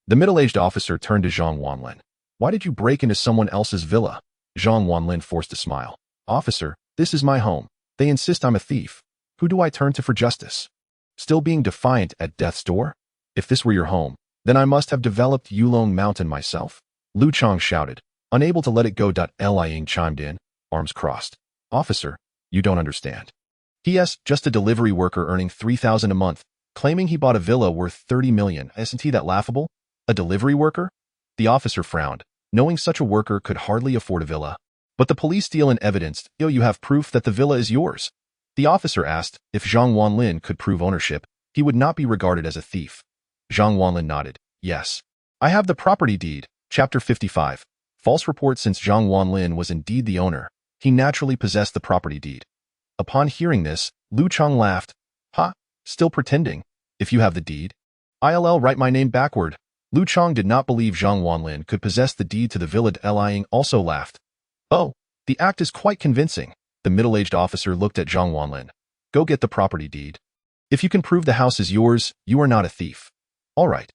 the middle-aged officer turned to Zhang Wanlin. "Why did you break into someone else's villa?" Zhang Wanlin forced a smile. "Officer, this is my home. They insist I'm a thief. Who do I turn to for justice? Still being defiant at death's door? If this were your home, then I must have developed Yulong Mountain myself." Lu Chang shouted, unable to let it go. Li Ying chimed in, arms crossed. "Officer, you don't understand. P.S. Just a delivery worker earning 3,000 a month, claiming he bought a villa worth 30 million. Isn't he that laughable? A delivery worker?" The officer frowned, knowing such a worker could hardly afford a villa. "But the police steal in evidence. You have proof that the villa is yours." The officer asked if Zhang Wanlin could prove ownership. He would not be regarded as a thief. Zhang Wanlin nodded. "Yes. I have the property deed." Chapter 55. False report. Since Zhang Wanlin was indeed the owner, he naturally possessed the property deed. Upon hearing this, Lu Chang laughed. "Ha, still pretending. If you have the deed, I'll write my name backward." Lu Chang did not believe Zhang Wanlin could possess the deed to the villa. Li Ying also laughed. "Oh, the act is quite convincing." The middle-aged officer looked at Zhang Wanlin. "Go get the property deed. If you can prove the house is yours, you are not a thief." "All right."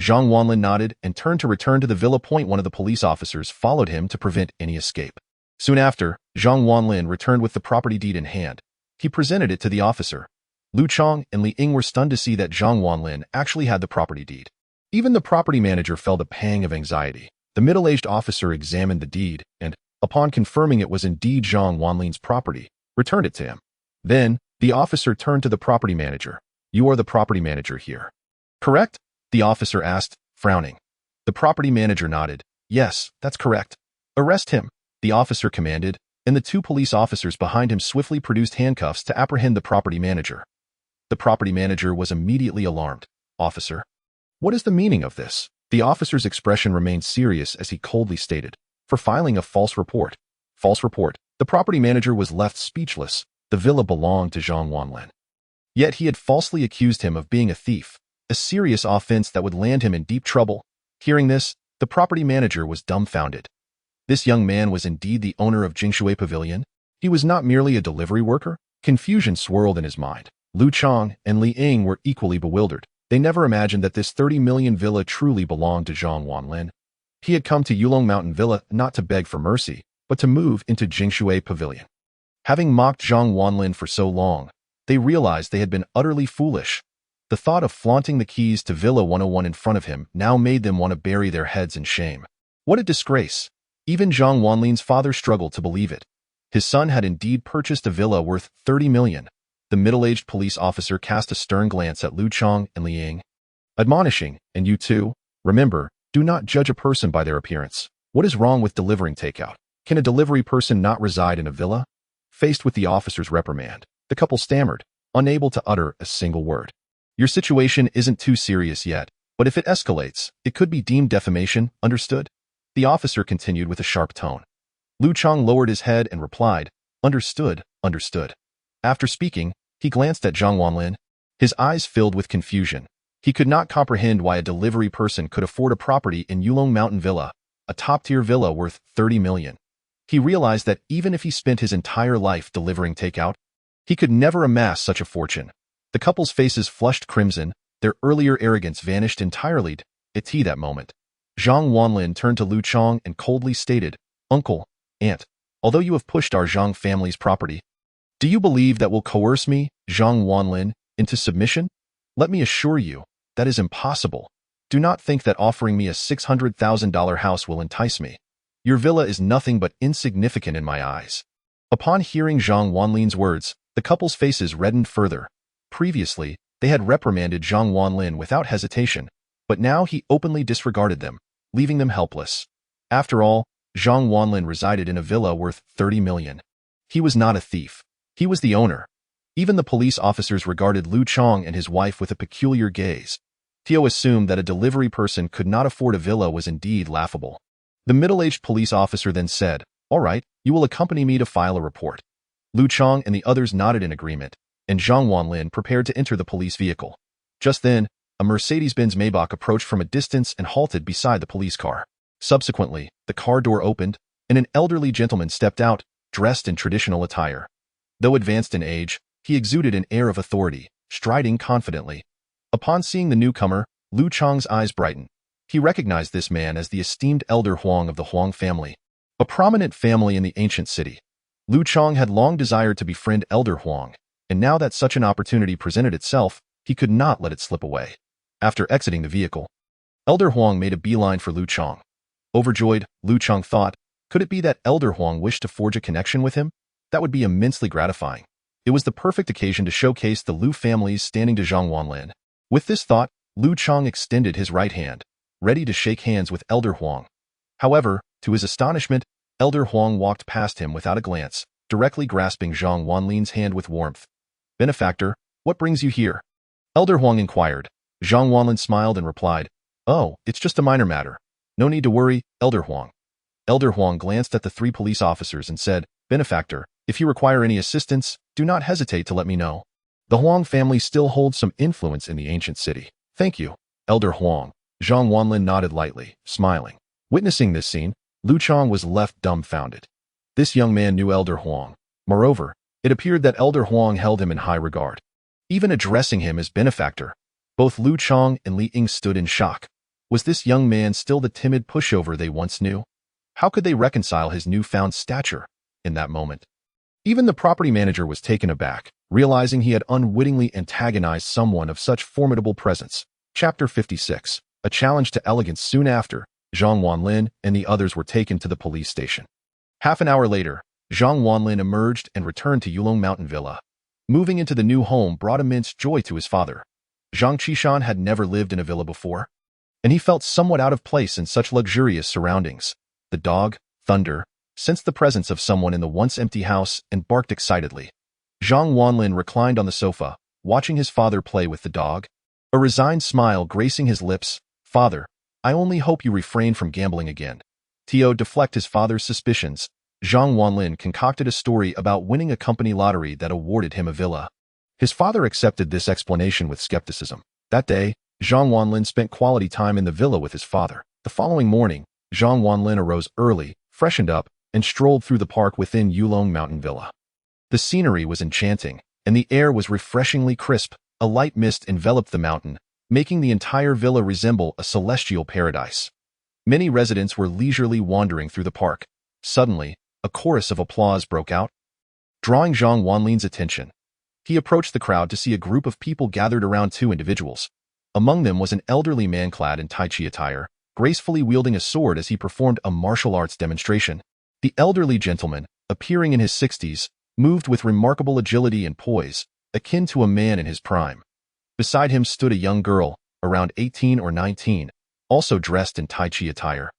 Zhang Wanlin nodded and turned to return to the villa. One of the police officers followed him to prevent any escape. Soon after, Zhang Wanlin returned with the property deed in hand. He presented it to the officer. Lu Chong and Li Ying were stunned to see that Zhang Wanlin actually had the property deed. Even the property manager felt a pang of anxiety. The middle-aged officer examined the deed and, upon confirming it was indeed Zhang Wanlin's property, returned it to him. Then, the officer turned to the property manager. "You are the property manager here, correct?" the officer asked, frowning. The property manager nodded. "Yes, that's correct." "Arrest him," the officer commanded, and the two police officers behind him swiftly produced handcuffs to apprehend the property manager. The property manager was immediately alarmed. "Officer, what is the meaning of this?" The officer's expression remained serious as he coldly stated, "For filing a false report." False report. The property manager was left speechless. The villa belonged to Zhang Wanlin. Yet he had falsely accused him of being a thief, a serious offense that would land him in deep trouble. Hearing this, the property manager was dumbfounded. This young man was indeed the owner of Jingshui Pavilion. He was not merely a delivery worker. Confusion swirled in his mind. Lu Chong and Li Ying were equally bewildered. They never imagined that this 30 million villa truly belonged to Zhang Wanlin. He had come to Yulong Mountain Villa not to beg for mercy, but to move into Jingshui Pavilion. Having mocked Zhang Wanlin for so long, they realized they had been utterly foolish. The thought of flaunting the keys to Villa 101 in front of him now made them want to bury their heads in shame. What a disgrace! Even Zhang Wanlin's father struggled to believe it. His son had indeed purchased a villa worth 30 million. The middle-aged police officer cast a stern glance at Lu Chong and Li Ying, admonishing, "And you too, remember, do not judge a person by their appearance. What is wrong with delivering takeout? Can a delivery person not reside in a villa?" Faced with the officer's reprimand, the couple stammered, unable to utter a single word. "Your situation isn't too serious yet, but if it escalates, it could be deemed defamation, understood?" The officer continued with a sharp tone. Lu Chong lowered his head and replied, "Understood, understood." After speaking, he glanced at Zhang Wanlin. His eyes filled with confusion. He could not comprehend why a delivery person could afford a property in Yulong Mountain Villa, a top-tier villa worth 30 million. He realized that even if he spent his entire life delivering takeout, he could never amass such a fortune. The couple's faces flushed crimson, their earlier arrogance vanished entirely. At that moment, Zhang Wanlin turned to Lu Chong and coldly stated, "Uncle, aunt, although you have pushed our Zhang family's property, do you believe that will coerce me, Zhang Wanlin, into submission? Let me assure you, that is impossible. Do not think that offering me a $600,000 house will entice me. Your villa is nothing but insignificant in my eyes." Upon hearing Zhang Wanlin's words, the couple's faces reddened further. Previously, they had reprimanded Zhang Wanlin without hesitation, but now he openly disregarded them, leaving them helpless. After all, Zhang Wanlin resided in a villa worth 30 million. He was not a thief. He was the owner. Even the police officers regarded Lu Chong and his wife with a peculiar gaze. Tio assumed that a delivery person could not afford a villa was indeed laughable. The middle-aged police officer then said, "All right, you will accompany me to file a report." Lu Chong and the others nodded in agreement, and Zhang Wanlin prepared to enter the police vehicle. Just then, a Mercedes-Benz Maybach approached from a distance and halted beside the police car. Subsequently, the car door opened, and an elderly gentleman stepped out, dressed in traditional attire. Though advanced in age, he exuded an air of authority, striding confidently. Upon seeing the newcomer, Lu Chong's eyes brightened. He recognized this man as the esteemed Elder Huang of the Huang family, a prominent family in the ancient city. Lu Chong had long desired to befriend Elder Huang, and now that such an opportunity presented itself, he could not let it slip away. After exiting the vehicle, Elder Huang made a beeline for Lu Chong. Overjoyed, Lu Chong thought, could it be that Elder Huang wished to forge a connection with him? That would be immensely gratifying. It was the perfect occasion to showcase the Lu family's standing to Zhang Wanlin. With this thought, Lu Chong extended his right hand, ready to shake hands with Elder Huang. However, to his astonishment, Elder Huang walked past him without a glance, directly grasping Zhang Wanlin's hand with warmth. "Benefactor, what brings you here?" Elder Huang inquired. Zhang Wanlin smiled and replied, "Oh, it's just a minor matter. No need to worry, Elder Huang." Elder Huang glanced at the three police officers and said, "Benefactor, if you require any assistance, do not hesitate to let me know. The Huang family still holds some influence in the ancient city." "Thank you, Elder Huang." Zhang Wanlin nodded lightly, smiling. Witnessing this scene, Lu Chong was left dumbfounded. This young man knew Elder Huang. Moreover, it appeared that Elder Huang held him in high regard, even addressing him as benefactor. Both Lu Chong and Li Ying stood in shock. Was this young man still the timid pushover they once knew? How could they reconcile his newfound stature in that moment? Even the property manager was taken aback, realizing he had unwittingly antagonized someone of such formidable presence. Chapter 56. A challenge to elegance. Soon after, Zhang Wanlin and the others were taken to the police station. Half an hour later, Zhang Wanlin emerged and returned to Yulong Mountain Villa. Moving into the new home brought immense joy to his father. Zhang Qishan had never lived in a villa before, and he felt somewhat out of place in such luxurious surroundings. The dog, Thunder, sensed the presence of someone in the once empty house and barked excitedly. Zhang Wanlin reclined on the sofa, watching his father play with the dog. A resigned smile gracing his lips. "Father, I only hope you refrain from gambling again." To deflect his father's suspicions, Zhang Wanlin concocted a story about winning a company lottery that awarded him a villa. His father accepted this explanation with skepticism. That day, Zhang Wanlin spent quality time in the villa with his father. The following morning, Zhang Wanlin arose early, freshened up, and strolled through the park within Yulong Mountain Villa. The scenery was enchanting, and the air was refreshingly crisp. A light mist enveloped the mountain, making the entire villa resemble a celestial paradise. Many residents were leisurely wandering through the park. Suddenly, a chorus of applause broke out, drawing Zhang Wanlin's attention. He approached the crowd to see a group of people gathered around two individuals. Among them was an elderly man clad in Tai Chi attire, gracefully wielding a sword as he performed a martial arts demonstration. The elderly gentleman, appearing in his 60s, moved with remarkable agility and poise, akin to a man in his prime. Beside him stood a young girl, around 18 or 19, also dressed in Tai Chi attire,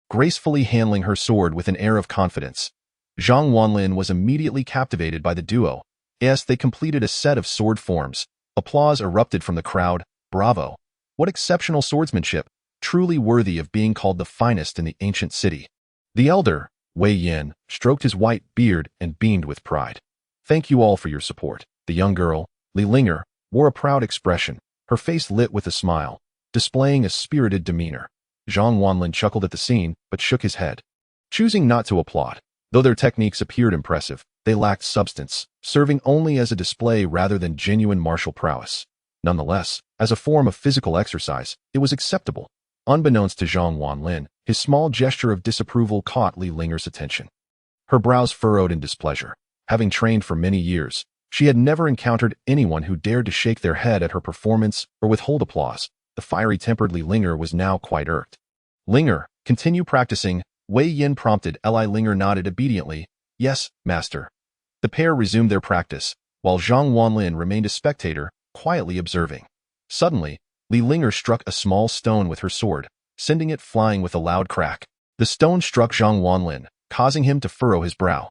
gracefully handling her sword with an air of confidence. Zhang Wanlin was immediately captivated by the duo. As they completed a set of sword forms, applause erupted from the crowd. "Bravo! What exceptional swordsmanship, truly worthy of being called the finest in the ancient city." The elder, Wei Yin, stroked his white beard and beamed with pride. "Thank you all for your support." The young girl, Li Linger, wore a proud expression, her face lit with a smile, displaying a spirited demeanor. Zhang Wanlin chuckled at the scene, but shook his head, choosing not to applaud. Though their techniques appeared impressive, they lacked substance, serving only as a display rather than genuine martial prowess. Nonetheless, as a form of physical exercise, it was acceptable. Unbeknownst to Zhang Wanlin, his small gesture of disapproval caught Li Linger's attention. Her brows furrowed in displeasure. Having trained for many years, she had never encountered anyone who dared to shake their head at her performance or withhold applause. The fiery-tempered Li Linger was now quite irked. "Linger, continue practicing," Wei Yin prompted. Li Linger nodded obediently. "Yes, master." The pair resumed their practice, while Zhang Wanlin remained a spectator, quietly observing. Suddenly, Li Linger struck a small stone with her sword, sending it flying with a loud crack. The stone struck Zhang Wanlin, causing him to furrow his brow.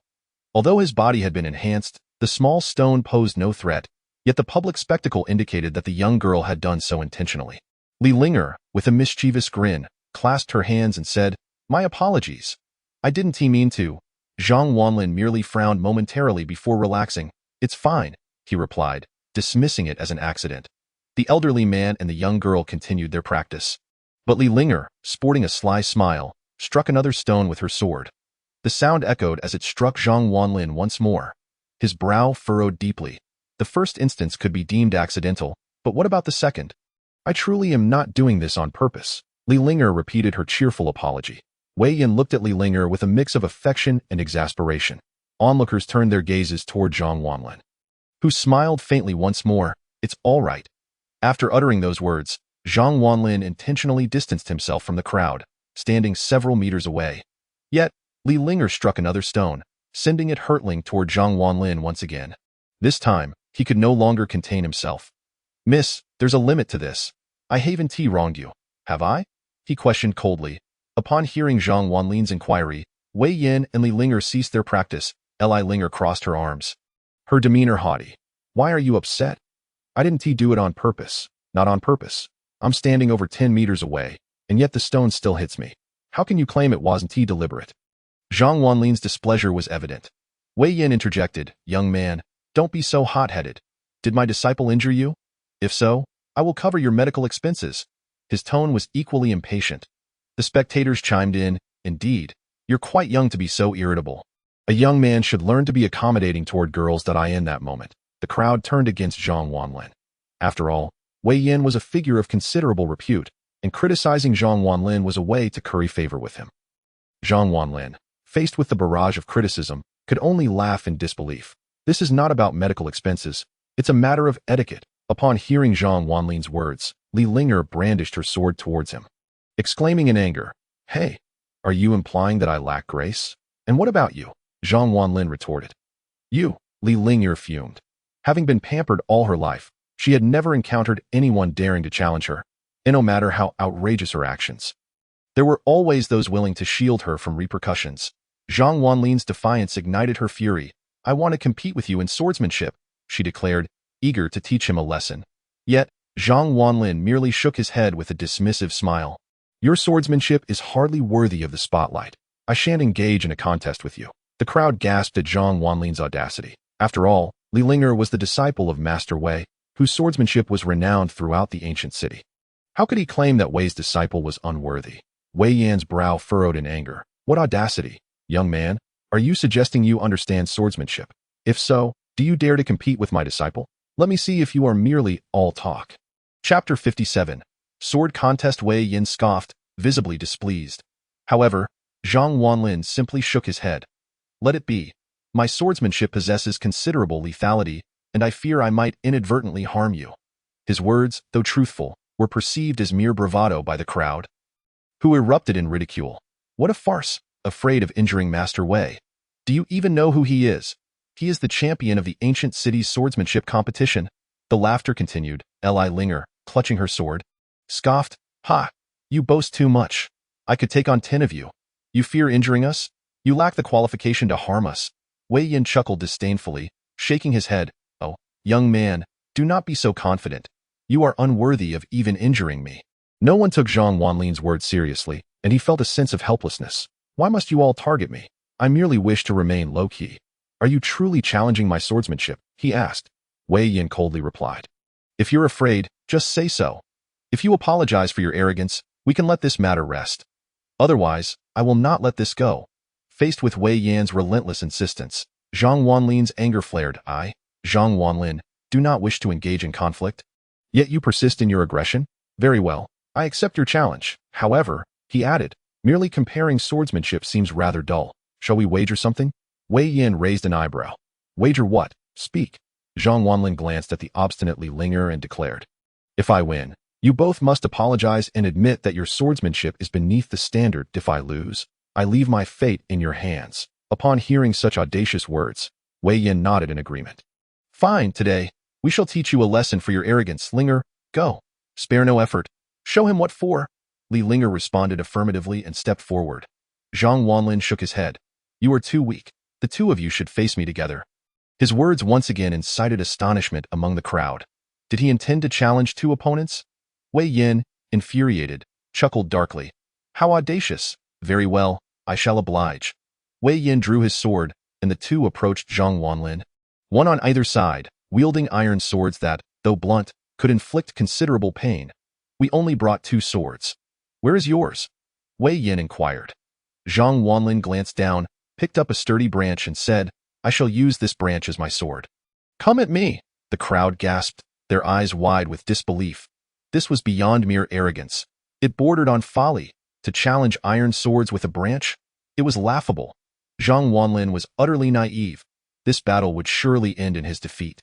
Although his body had been enhanced, the small stone posed no threat, yet the public spectacle indicated that the young girl had done so intentionally. Li Linger, with a mischievous grin, clasped her hands and said, "My apologies. I didn't mean to." Zhang Wanlin merely frowned momentarily before relaxing. "It's fine," he replied, dismissing it as an accident. The elderly man and the young girl continued their practice. But Li Linger, sporting a sly smile, struck another stone with her sword. The sound echoed as it struck Zhang Wanlin once more. His brow furrowed deeply. The first instance could be deemed accidental, but what about the second? "I truly am not doing this on purpose." Li Linger repeated her cheerful apology. Wei Yin looked at Li Linger with a mix of affection and exasperation. Onlookers turned their gazes toward Zhang Wanlin, who smiled faintly once more. "It's all right." After uttering those words, Zhang Wanlin intentionally distanced himself from the crowd, standing several meters away. Yet, Li Linger struck another stone, sending it hurtling toward Zhang Wanlin once again. This time, he could no longer contain himself. "Miss, there's a limit to this. I haven't wronged you, have I?" he questioned coldly. Upon hearing Zhang Wanlin's inquiry, Wei Yin and Li Linger ceased their practice. Li Linger crossed her arms, her demeanor haughty. "Why are you upset? I didn't do it on purpose. Not on purpose. I'm standing over 10 meters away, and yet the stone still hits me. How can you claim it wasn't deliberate?" Zhang Wanlin's displeasure was evident. Wei Yin interjected, "Young man, don't be so hot-headed. Did my disciple injure you? If so, I will cover your medical expenses." His tone was equally impatient. The spectators chimed in, "Indeed, you're quite young to be so irritable. A young man should learn to be accommodating toward girls." In that moment, the crowd turned against Zhang Wanlin. After all, Wei Yin was a figure of considerable repute, and criticizing Zhang Wanlin was a way to curry favor with him. Zhang Wanlin, faced with the barrage of criticism, could only laugh in disbelief. This is not about medical expenses, it's a matter of etiquette. Upon hearing Zhang Wanlin's words, Li Linger brandished her sword towards him, exclaiming in anger, "Hey, are you implying that I lack grace? And what about you?" Zhang Wanlin retorted. "You," Li Linger fumed. Having been pampered all her life, she had never encountered anyone daring to challenge her, and no matter how outrageous her actions, there were always those willing to shield her from repercussions. Zhang Wanlin's defiance ignited her fury. "I want to compete with you in swordsmanship," she declared, eager to teach him a lesson. Yet, Zhang Wanlin merely shook his head with a dismissive smile. "Your swordsmanship is hardly worthy of the spotlight. I shan't engage in a contest with you." The crowd gasped at Zhang Wanlin's audacity. After all, Li Linger was the disciple of Master Wei, whose swordsmanship was renowned throughout the ancient city. How could he claim that Wei's disciple was unworthy? Wei Yan's brow furrowed in anger. "What audacity! Young man, are you suggesting you understand swordsmanship? If so, do you dare to compete with my disciple? Let me see if you are merely all talk." Chapter 57. Sword Contest. Wei Yan scoffed, visibly displeased. However, Zhang Wanlin simply shook his head. "Let it be. My swordsmanship possesses considerable lethality, and I fear I might inadvertently harm you." His words, though truthful, were perceived as mere bravado by the crowd, who erupted in ridicule. "What a farce! Afraid of injuring Master Wei. Do you even know who he is? He is the champion of the ancient city's swordsmanship competition." The laughter continued. Li Linger, clutching her sword, scoffed, "Ha! You boast too much. I could take on 10 of you. You fear injuring us? You lack the qualification to harm us." Wei Yan chuckled disdainfully, shaking his head. "Oh, young man, do not be so confident. You are unworthy of even injuring me." No one took Zhang Wanlin's words seriously, and he felt a sense of helplessness. "Why must you all target me? I merely wish to remain low-key." "Are you truly challenging my swordsmanship?" he asked. Wei Yan coldly replied. "If you're afraid, just say so. If you apologize for your arrogance, we can let this matter rest. Otherwise, I will not let this go." Faced with Wei Yan's relentless insistence, Zhang Wanlin's anger flared. "I, Zhang Wanlin, do not wish to engage in conflict. Yet you persist in your aggression? Very well, I accept your challenge. However," he added, "merely comparing swordsmanship seems rather dull. Shall we wager something?" Wei Yan raised an eyebrow. "Wager what? Speak." Zhang Wanlin glanced at the obstinate Li Linger and declared, "If I win, you both must apologize and admit that your swordsmanship is beneath the standard. If I lose, I leave my fate in your hands." Upon hearing such audacious words, Wei Yan nodded in agreement. "Fine, today, we shall teach you a lesson for your arrogance. Linger, go. Spare no effort. Show him what for." Li Linger responded affirmatively and stepped forward. Zhang Wanlin shook his head. "You are too weak. The two of you should face me together." His words once again incited astonishment among the crowd. Did he intend to challenge two opponents? Wei Yan, infuriated, chuckled darkly. "How audacious! Very well, I shall oblige." Wei Yan drew his sword, and the two approached Zhang Wanlin, one on either side, wielding iron swords that, though blunt, could inflict considerable pain. "We only brought 2 swords. Where is yours?" Wei Yan inquired. Zhang Wanlin glanced down, picked up a sturdy branch and said, "I shall use this branch as my sword." "Come at me!" The crowd gasped, their eyes wide with disbelief. This was beyond mere arrogance. It bordered on folly. To challenge iron swords with a branch? It was laughable. Zhang Wanlin was utterly naive. This battle would surely end in his defeat.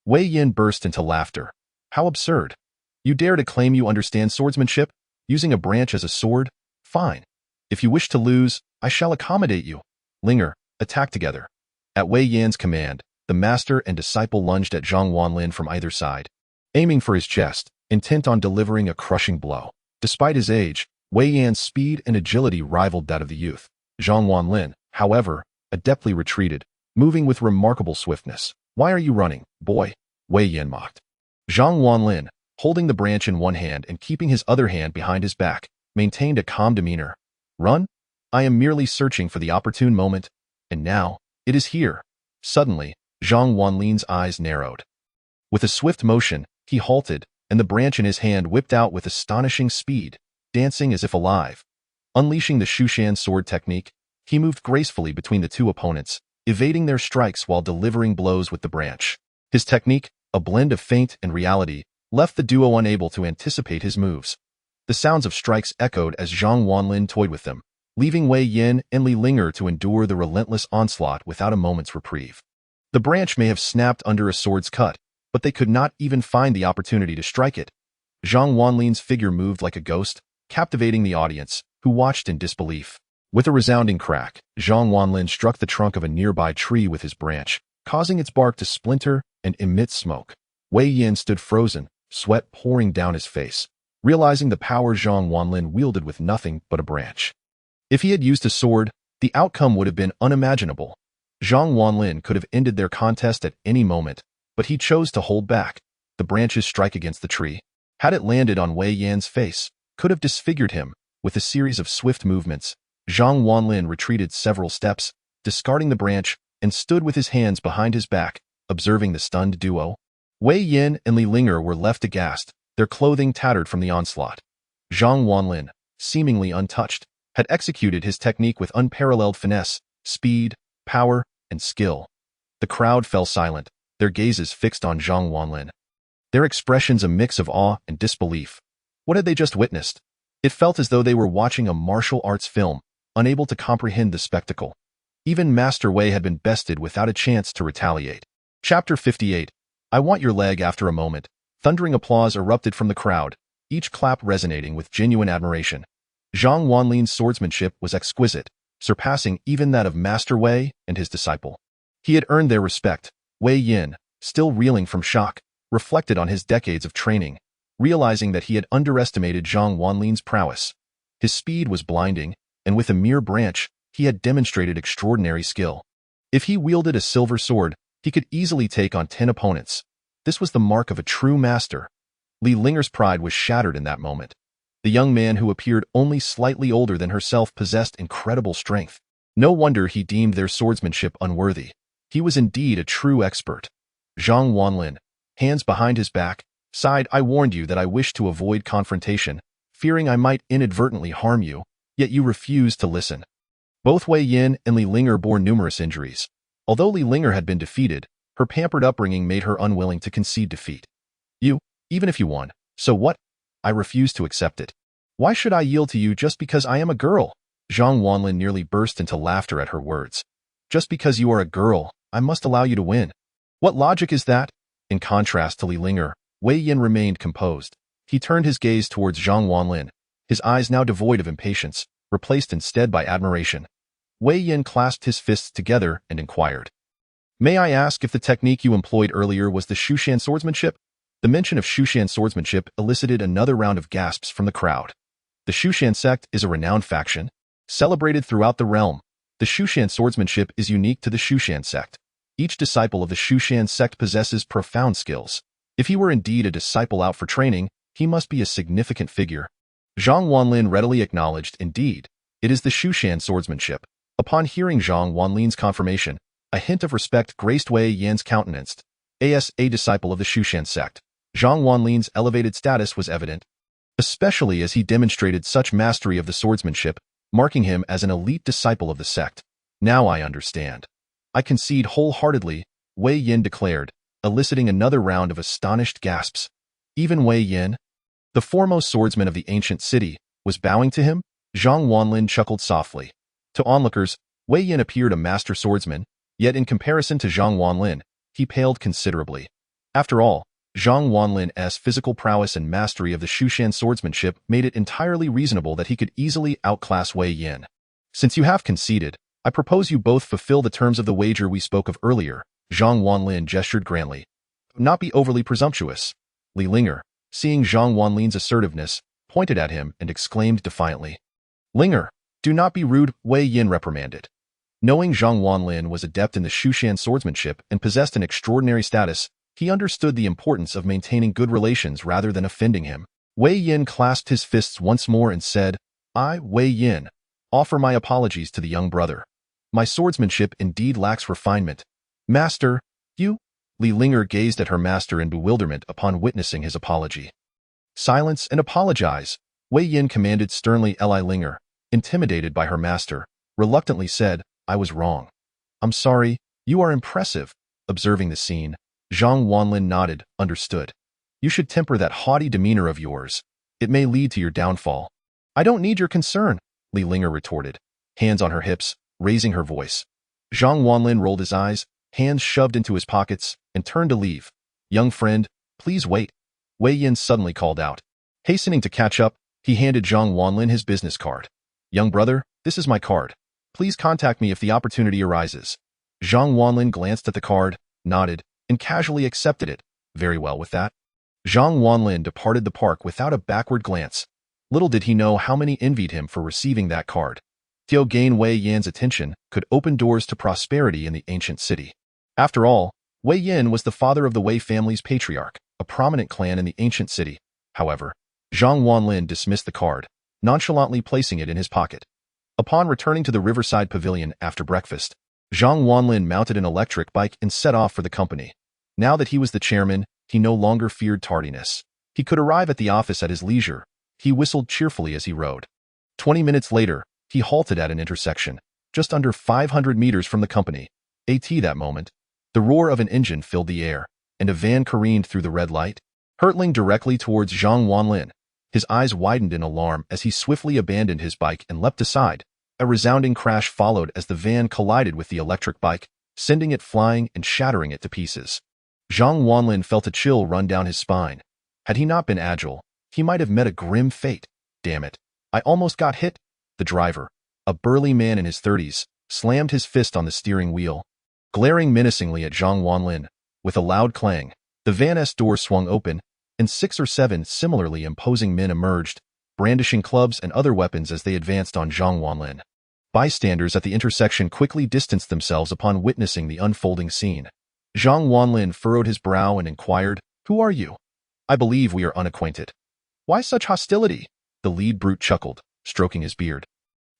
Wei Yan burst into laughter. "How absurd! You dare to claim you understand swordsmanship, using a branch as a sword? Fine. If you wish to lose, I shall accommodate you. Linger, attack together." At Wei Yan's command, the master and disciple lunged at Zhang Wanlin from either side, aiming for his chest, intent on delivering a crushing blow. Despite his age, Wei Yan's speed and agility rivaled that of the youth. Zhang Wanlin, however, adeptly retreated, moving with remarkable swiftness. "Why are you running, boy?" Wei Yan mocked. Zhang Wanlin, holding the branch in one hand and keeping his other hand behind his back, maintained a calm demeanor. "Run? I am merely searching for the opportune moment, and now, it is here." Suddenly, Zhang Wanlin's eyes narrowed. With a swift motion, he halted, and the branch in his hand whipped out with astonishing speed, dancing as if alive. Unleashing the Shushan sword technique, he moved gracefully between the two opponents, evading their strikes while delivering blows with the branch. His technique, a blend of feint and reality, left the duo unable to anticipate his moves. The sounds of strikes echoed as Zhang Wanlin toyed with them, leaving Wei Yin and Li Linger to endure the relentless onslaught without a moment's reprieve. The branch may have snapped under a sword's cut, but they could not even find the opportunity to strike it. Zhang Wanlin's figure moved like a ghost, captivating the audience, who watched in disbelief. With a resounding crack, Zhang Wanlin struck the trunk of a nearby tree with his branch, causing its bark to splinter and emit smoke. Wei Yin stood frozen, sweat pouring down his face, realizing the power Zhang Wanlin wielded with nothing but a branch. If he had used a sword, the outcome would have been unimaginable. Zhang Wanlin could have ended their contest at any moment, but he chose to hold back. The branch's strike against the tree, had it landed on Wei Yan's face, could have disfigured him. With a series of swift movements, Zhang Wanlin retreated several steps, discarding the branch, and stood with his hands behind his back, observing the stunned duo. Wei Yin and Li Linger were left aghast, their clothing tattered from the onslaught. Zhang Wanlin, seemingly untouched, had executed his technique with unparalleled finesse, speed, power, and skill. The crowd fell silent, their gazes fixed on Zhang Wanlin. Their expressions a mix of awe and disbelief. What had they just witnessed? It felt as though they were watching a martial arts film, unable to comprehend the spectacle. Even Master Wei had been bested without a chance to retaliate. Chapter 58. I want your leg. After a moment, thundering applause erupted from the crowd, each clap resonating with genuine admiration. Zhang Wanlin's swordsmanship was exquisite, surpassing even that of Master Wei and his disciple. He had earned their respect. Wei Yin, still reeling from shock, reflected on his decades of training, realizing that he had underestimated Zhang Wanlin's prowess. His speed was blinding, and with a mere branch, he had demonstrated extraordinary skill. If he wielded a silver sword, he could easily take on 10 opponents. This was the mark of a true master. Li Linger's pride was shattered in that moment. The young man who appeared only slightly older than herself possessed incredible strength. No wonder he deemed their swordsmanship unworthy. He was indeed a true expert. Zhang Wanlin, hands behind his back, sighed. I warned you that I wished to avoid confrontation, fearing I might inadvertently harm you, yet you refused to listen. Both Wei Yin and Li Linger bore numerous injuries. Although Li Linger had been defeated, her pampered upbringing made her unwilling to concede defeat. Even if you won, so what? I refuse to accept it. Why should I yield to you just because I am a girl? Zhang Wanlin nearly burst into laughter at her words. Just because you are a girl, I must allow you to win. What logic is that? In contrast to Li Linger, Wei Yin remained composed. He turned his gaze towards Zhang Wanlin, his eyes now devoid of impatience, replaced instead by admiration. Wei Yin clasped his fists together and inquired, May I ask if the technique you employed earlier was the Shushan swordsmanship? The mention of Shushan swordsmanship elicited another round of gasps from the crowd. The Shushan sect is a renowned faction, celebrated throughout the realm. The Shushan swordsmanship is unique to the Shushan sect. Each disciple of the Shushan sect possesses profound skills. If he were indeed a disciple out for training, he must be a significant figure. Zhang Wanlin readily acknowledged, indeed, it is the Shushan swordsmanship. Upon hearing Zhang Wanlin's confirmation, a hint of respect graced Wei Yan's countenance. As a disciple of the Shushan sect, Zhang Wanlin's elevated status was evident, especially as he demonstrated such mastery of the swordsmanship, marking him as an elite disciple of the sect. Now I understand. I concede wholeheartedly, Wei Yin declared, eliciting another round of astonished gasps. Even Wei Yin, the foremost swordsman of the ancient city, was bowing to him? Zhang Wanlin chuckled softly. To onlookers, Wei Yin appeared a master swordsman, yet in comparison to Zhang Wanlin, he paled considerably. After all, Zhang Wanlin's physical prowess and mastery of the Shushan swordsmanship made it entirely reasonable that he could easily outclass Wei Yin. Since you have conceded, I propose you both fulfill the terms of the wager we spoke of earlier. Zhang Wanlin gestured grandly. Not be overly presumptuous. Li Linger, seeing Zhang Wanlin's assertiveness, pointed at him and exclaimed defiantly. Linger, do not be rude, Wei Yin reprimanded. Knowing Zhang Wanlin was adept in the Shushan swordsmanship and possessed an extraordinary status, he understood the importance of maintaining good relations rather than offending him. Wei Yin clasped his fists once more and said, I, Wei Yin, offer my apologies to the young brother. My swordsmanship indeed lacks refinement. Master, you? Li Linger gazed at her master in bewilderment upon witnessing his apology. Silence and apologize, Wei Yin commanded sternly. Li Linger, intimidated by her master, reluctantly said, I was wrong. I'm sorry, you are impressive. Observing the scene, Zhang Wanlin nodded, understood. You should temper that haughty demeanor of yours. It may lead to your downfall. I don't need your concern, Li Linger retorted, hands on her hips, raising her voice. Zhang Wanlin rolled his eyes, hands shoved into his pockets, and turned to leave. Young friend, please wait, Wei Yin suddenly called out. Hastening to catch up, he handed Zhang Wanlin his business card. Young brother, this is my card. Please contact me if the opportunity arises. Zhang Wanlin glanced at the card, nodded, and casually accepted it. Very well with that. Zhang Wanlin departed the park without a backward glance. Little did he know how many envied him for receiving that card. To gain Wei Yan's attention could open doors to prosperity in the ancient city. After all, Wei Yan was the father of the Wei family's patriarch, a prominent clan in the ancient city. However, Zhang Wanlin dismissed the card, nonchalantly placing it in his pocket. Upon returning to the Riverside Pavilion after breakfast, Zhang Wanlin mounted an electric bike and set off for the company. Now that he was the chairman, he no longer feared tardiness. He could arrive at the office at his leisure. He whistled cheerfully as he rode. 20 minutes later, he halted at an intersection, just under 500 meters from the company. That moment, the roar of an engine filled the air, and a van careened through the red light, hurtling directly towards Zhang Wanlin. His eyes widened in alarm as he swiftly abandoned his bike and leapt aside. A resounding crash followed as the van collided with the electric bike, sending it flying and shattering it to pieces. Zhang Wanlin felt a chill run down his spine. Had he not been agile, he might have met a grim fate. Damn it, I almost got hit. The driver, a burly man in his 30s, slammed his fist on the steering wheel, glaring menacingly at Zhang Wanlin. With a loud clang, the van's door swung open, and 6 or 7 similarly imposing men emerged, brandishing clubs and other weapons as they advanced on Zhang Wanlin. Bystanders at the intersection quickly distanced themselves upon witnessing the unfolding scene. Zhang Wanlin furrowed his brow and inquired, "Who are you? I believe we are unacquainted." "Why such hostility?" The lead brute chuckled, stroking his beard.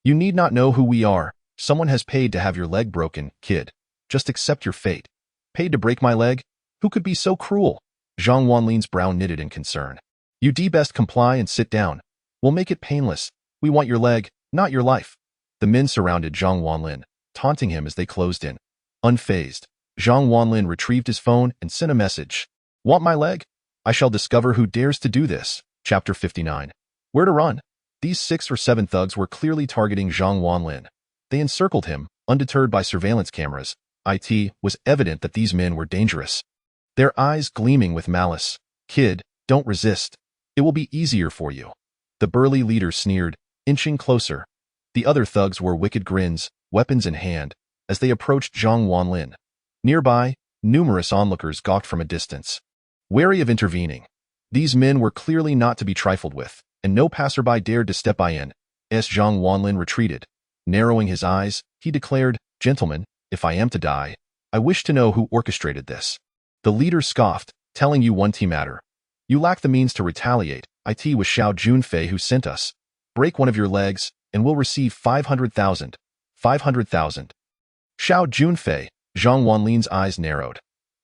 "You need not know who we are. Someone has paid to have your leg broken, kid. Just accept your fate." "Paid to break my leg? Who could be so cruel?" Zhang Wanlin's brow knitted in concern. "You best comply and sit down. We'll make it painless. We want your leg, not your life." The men surrounded Zhang Wanlin, taunting him as they closed in. Unfazed, Zhang Wanlin retrieved his phone and sent a message. "Want my leg? I shall discover who dares to do this." Chapter 59. Where to run? These 6 or 7 thugs were clearly targeting Zhang Wanlin. They encircled him, undeterred by surveillance cameras. It was evident that these men were dangerous. Their eyes gleaming with malice. "Kid, don't resist. It will be easier for you." The burly leader sneered, inching closer. The other thugs wore wicked grins, weapons in hand, as they approached Zhang Wanlin. Nearby, numerous onlookers gawked from a distance, wary of intervening. These men were clearly not to be trifled with, and no passerby dared to step in. As Zhang Wanlin retreated, narrowing his eyes, he declared, "Gentlemen, if I am to die, I wish to know who orchestrated this." The leader scoffed, "Telling you one matter. You lack the means to retaliate. It was Xiao Junfei who sent us. Break one of your legs, and we'll receive 500,000. 500,000. Xiao Junfei. Zhang Wanlin's eyes narrowed.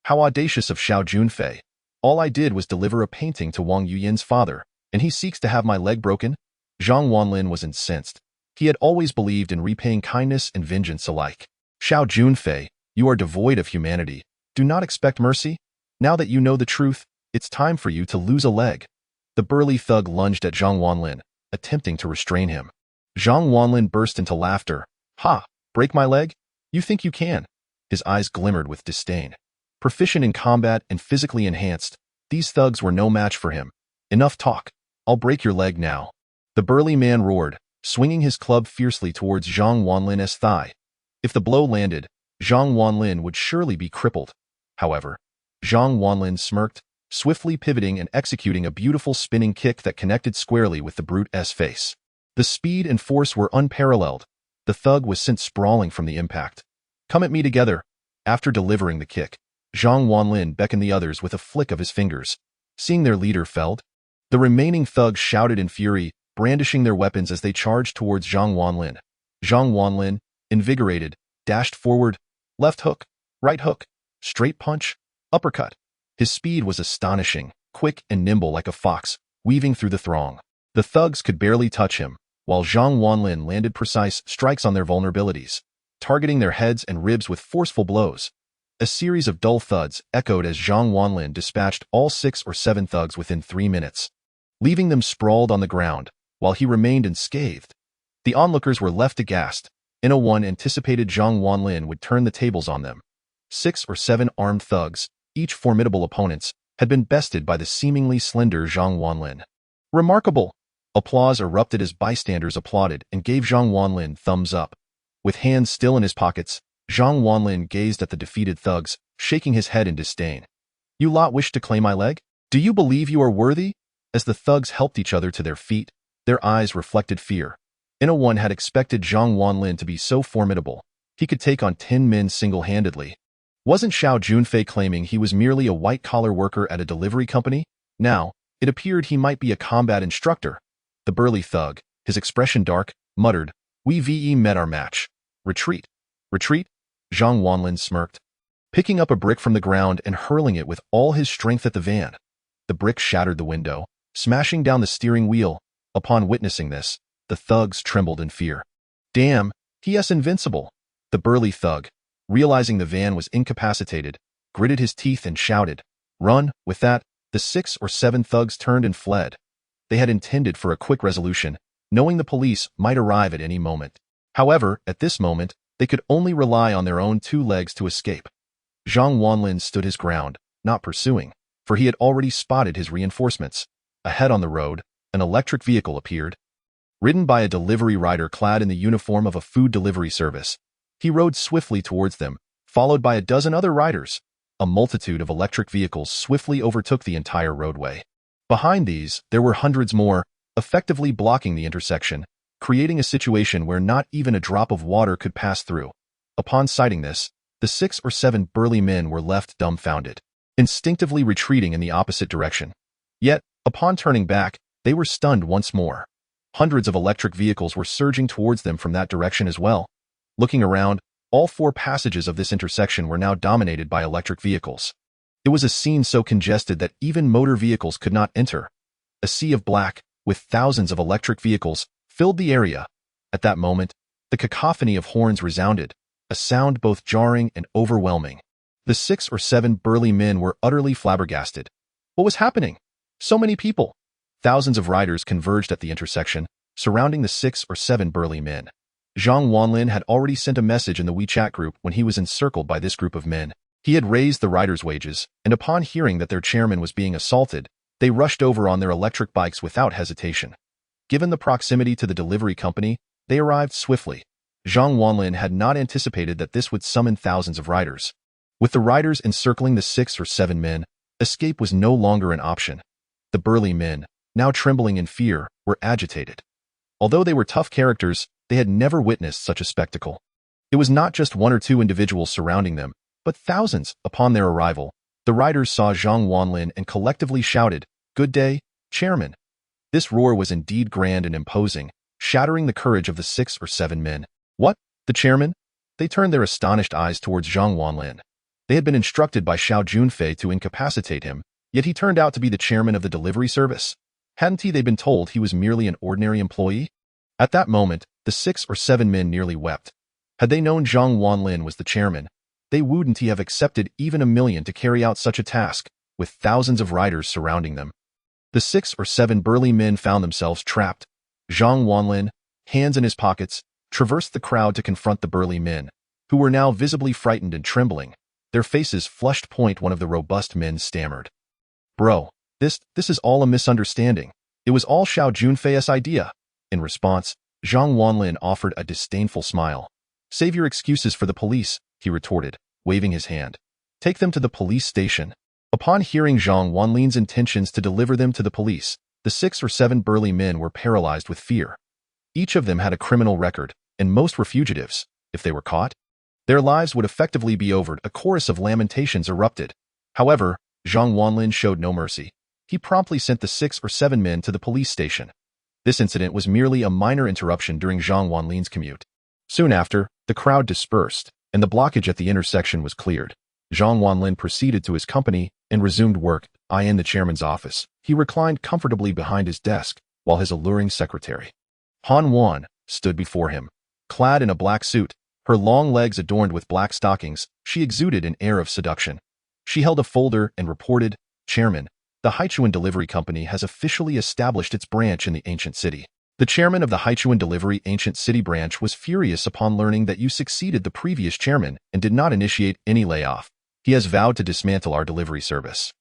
How audacious of Xiao Junfei. All I did was deliver a painting to Wang Yuyan's father, and he seeks to have my leg broken? Zhang Wanlin was incensed. He had always believed in repaying kindness and vengeance alike. Xiao Junfei, you are devoid of humanity. Do not expect mercy. Now that you know the truth, it's time for you to lose a leg. The burly thug lunged at Zhang Wanlin, attempting to restrain him. Zhang Wanlin burst into laughter. "Ha! Break my leg? You think you can?" His eyes glimmered with disdain. Proficient in combat and physically enhanced, these thugs were no match for him. "Enough talk. I'll break your leg now." The burly man roared, swinging his club fiercely towards Zhang Wanlin's thigh. If the blow landed, Zhang Wanlin would surely be crippled. However, Zhang Wanlin smirked, swiftly pivoting and executing a beautiful spinning kick that connected squarely with the brute's face. The speed and force were unparalleled. The thug was sent sprawling from the impact. "Come at me together." After delivering the kick, Zhang Wanlin beckoned the others with a flick of his fingers. Seeing their leader felled, the remaining thugs shouted in fury, brandishing their weapons as they charged towards Zhang Wanlin. Zhang Wanlin, invigorated, dashed forward, left hook, right hook, straight punch, uppercut. His speed was astonishing, quick and nimble like a fox, weaving through the throng. The thugs could barely touch him, while Zhang Wanlin landed precise strikes on their vulnerabilities, targeting their heads and ribs with forceful blows. A series of dull thuds echoed as Zhang Wanlin dispatched all 6 or 7 thugs within 3 minutes. leaving them sprawled on the ground, while he remained unscathed. The onlookers were left aghast. One anticipated Zhang Wanlin would turn the tables on them. 6 or 7 armed thugs, each formidable opponents, had been bested by the seemingly slender Zhang Wanlin. Remarkable! Applause erupted as bystanders applauded and gave Zhang Wanlin thumbs up. With hands still in his pockets, Zhang Wanlin gazed at the defeated thugs, shaking his head in disdain. You lot wish to claim my leg? Do you believe you are worthy? As the thugs helped each other to their feet, their eyes reflected fear. One had expected Zhang Wanlin to be so formidable. He could take on 10 men single-handedly. Wasn't Xiao Junfei claiming he was merely a white-collar worker at a delivery company? Now, it appeared he might be a combat instructor. The burly thug, his expression dark, muttered, "We met our match. Retreat. Retreat?" Zhang Wanlin smirked, picking up a brick from the ground and hurling it with all his strength at the van. The brick shattered the window, smashing down the steering wheel. Upon witnessing this, the thugs trembled in fear. Damn, he's invincible. The burly thug, realizing the van was incapacitated, gritted his teeth and shouted, "Run!" With that, the 6 or 7 thugs turned and fled. They had intended for a quick resolution, knowing the police might arrive at any moment. However, at this moment, they could only rely on their own 2 legs to escape. Zhang Wanlin stood his ground, not pursuing, for he had already spotted his reinforcements. Ahead on the road, an electric vehicle appeared. Ridden by a delivery rider clad in the uniform of a food delivery service, he rode swiftly towards them, followed by a dozen other riders. A multitude of electric vehicles swiftly overtook the entire roadway. Behind these, there were hundreds more, effectively blocking the intersection, creating a situation where not even a drop of water could pass through. Upon sighting this, the 6 or 7 burly men were left dumbfounded, instinctively retreating in the opposite direction. Yet, upon turning back, they were stunned once more. Hundreds of electric vehicles were surging towards them from that direction as well. Looking around, all 4 passages of this intersection were now dominated by electric vehicles. It was a scene so congested that even motor vehicles could not enter. A sea of black, with thousands of electric vehicles, filled the area. At that moment, the cacophony of horns resounded, a sound both jarring and overwhelming. The 6 or 7 burly men were utterly flabbergasted. What was happening? So many people! Thousands of riders converged at the intersection, surrounding the 6 or 7 burly men. Zhang Wanlin had already sent a message in the WeChat group when he was encircled by this group of men. He had raised the riders' wages, and upon hearing that their chairman was being assaulted, they rushed over on their electric bikes without hesitation. Given the proximity to the delivery company, they arrived swiftly. Zhang Wanlin had not anticipated that this would summon thousands of riders. With the riders encircling the 6 or 7 men, escape was no longer an option. The burly men, now trembling in fear, were agitated. Although they were tough characters, they had never witnessed such a spectacle. It was not just 1 or 2 individuals surrounding them, but thousands. Upon their arrival, the riders saw Zhang Wanlin and collectively shouted, "Good day, Chairman." This roar was indeed grand and imposing, shattering the courage of the 6 or 7 men. What? The chairman? They turned their astonished eyes towards Zhang Wanlin. They had been instructed by Xiao Junfei to incapacitate him, yet he turned out to be the chairman of the delivery service. Hadn't they been told he was merely an ordinary employee? At that moment, the 6 or 7 men nearly wept. Had they known Zhang Wanlin was the chairman, they wouldn't have accepted even $1 million to carry out such a task, with thousands of riders surrounding them. The 6 or 7 burly men found themselves trapped. Zhang Wanlin, hands in his pockets, traversed the crowd to confront the burly men, who were now visibly frightened and trembling. Their faces flushed. One of the robust men stammered. "Bro, this is all a misunderstanding. It was all Xiao Junfei's idea." In response, Zhang Wanlin offered a disdainful smile. "Save your excuses for the police," he retorted, waving his hand. "Take them to the police station." Upon hearing Zhang Wanlin's intentions to deliver them to the police, the 6 or 7 burly men were paralyzed with fear. Each of them had a criminal record, and most were fugitives. If they were caught, their lives would effectively be over. A chorus of lamentations erupted. However, Zhang Wanlin showed no mercy. He promptly sent the 6 or 7 men to the police station. This incident was merely a minor interruption during Zhang Wanlin's commute. Soon after, the crowd dispersed, and the blockage at the intersection was cleared. Zhang Wanlin proceeded to his company and resumed work. In the chairman's office, he reclined comfortably behind his desk, while his alluring secretary, Han Wan, stood before him. Clad in a black suit, her long legs adorned with black stockings, she exuded an air of seduction. She held a folder and reported, "Chairman, the Haichuan Delivery Company has officially established its branch in the ancient city. The chairman of the Haichuan Delivery Ancient City branch was furious upon learning that you succeeded the previous chairman and did not initiate any layoff. He has vowed to dismantle our delivery service.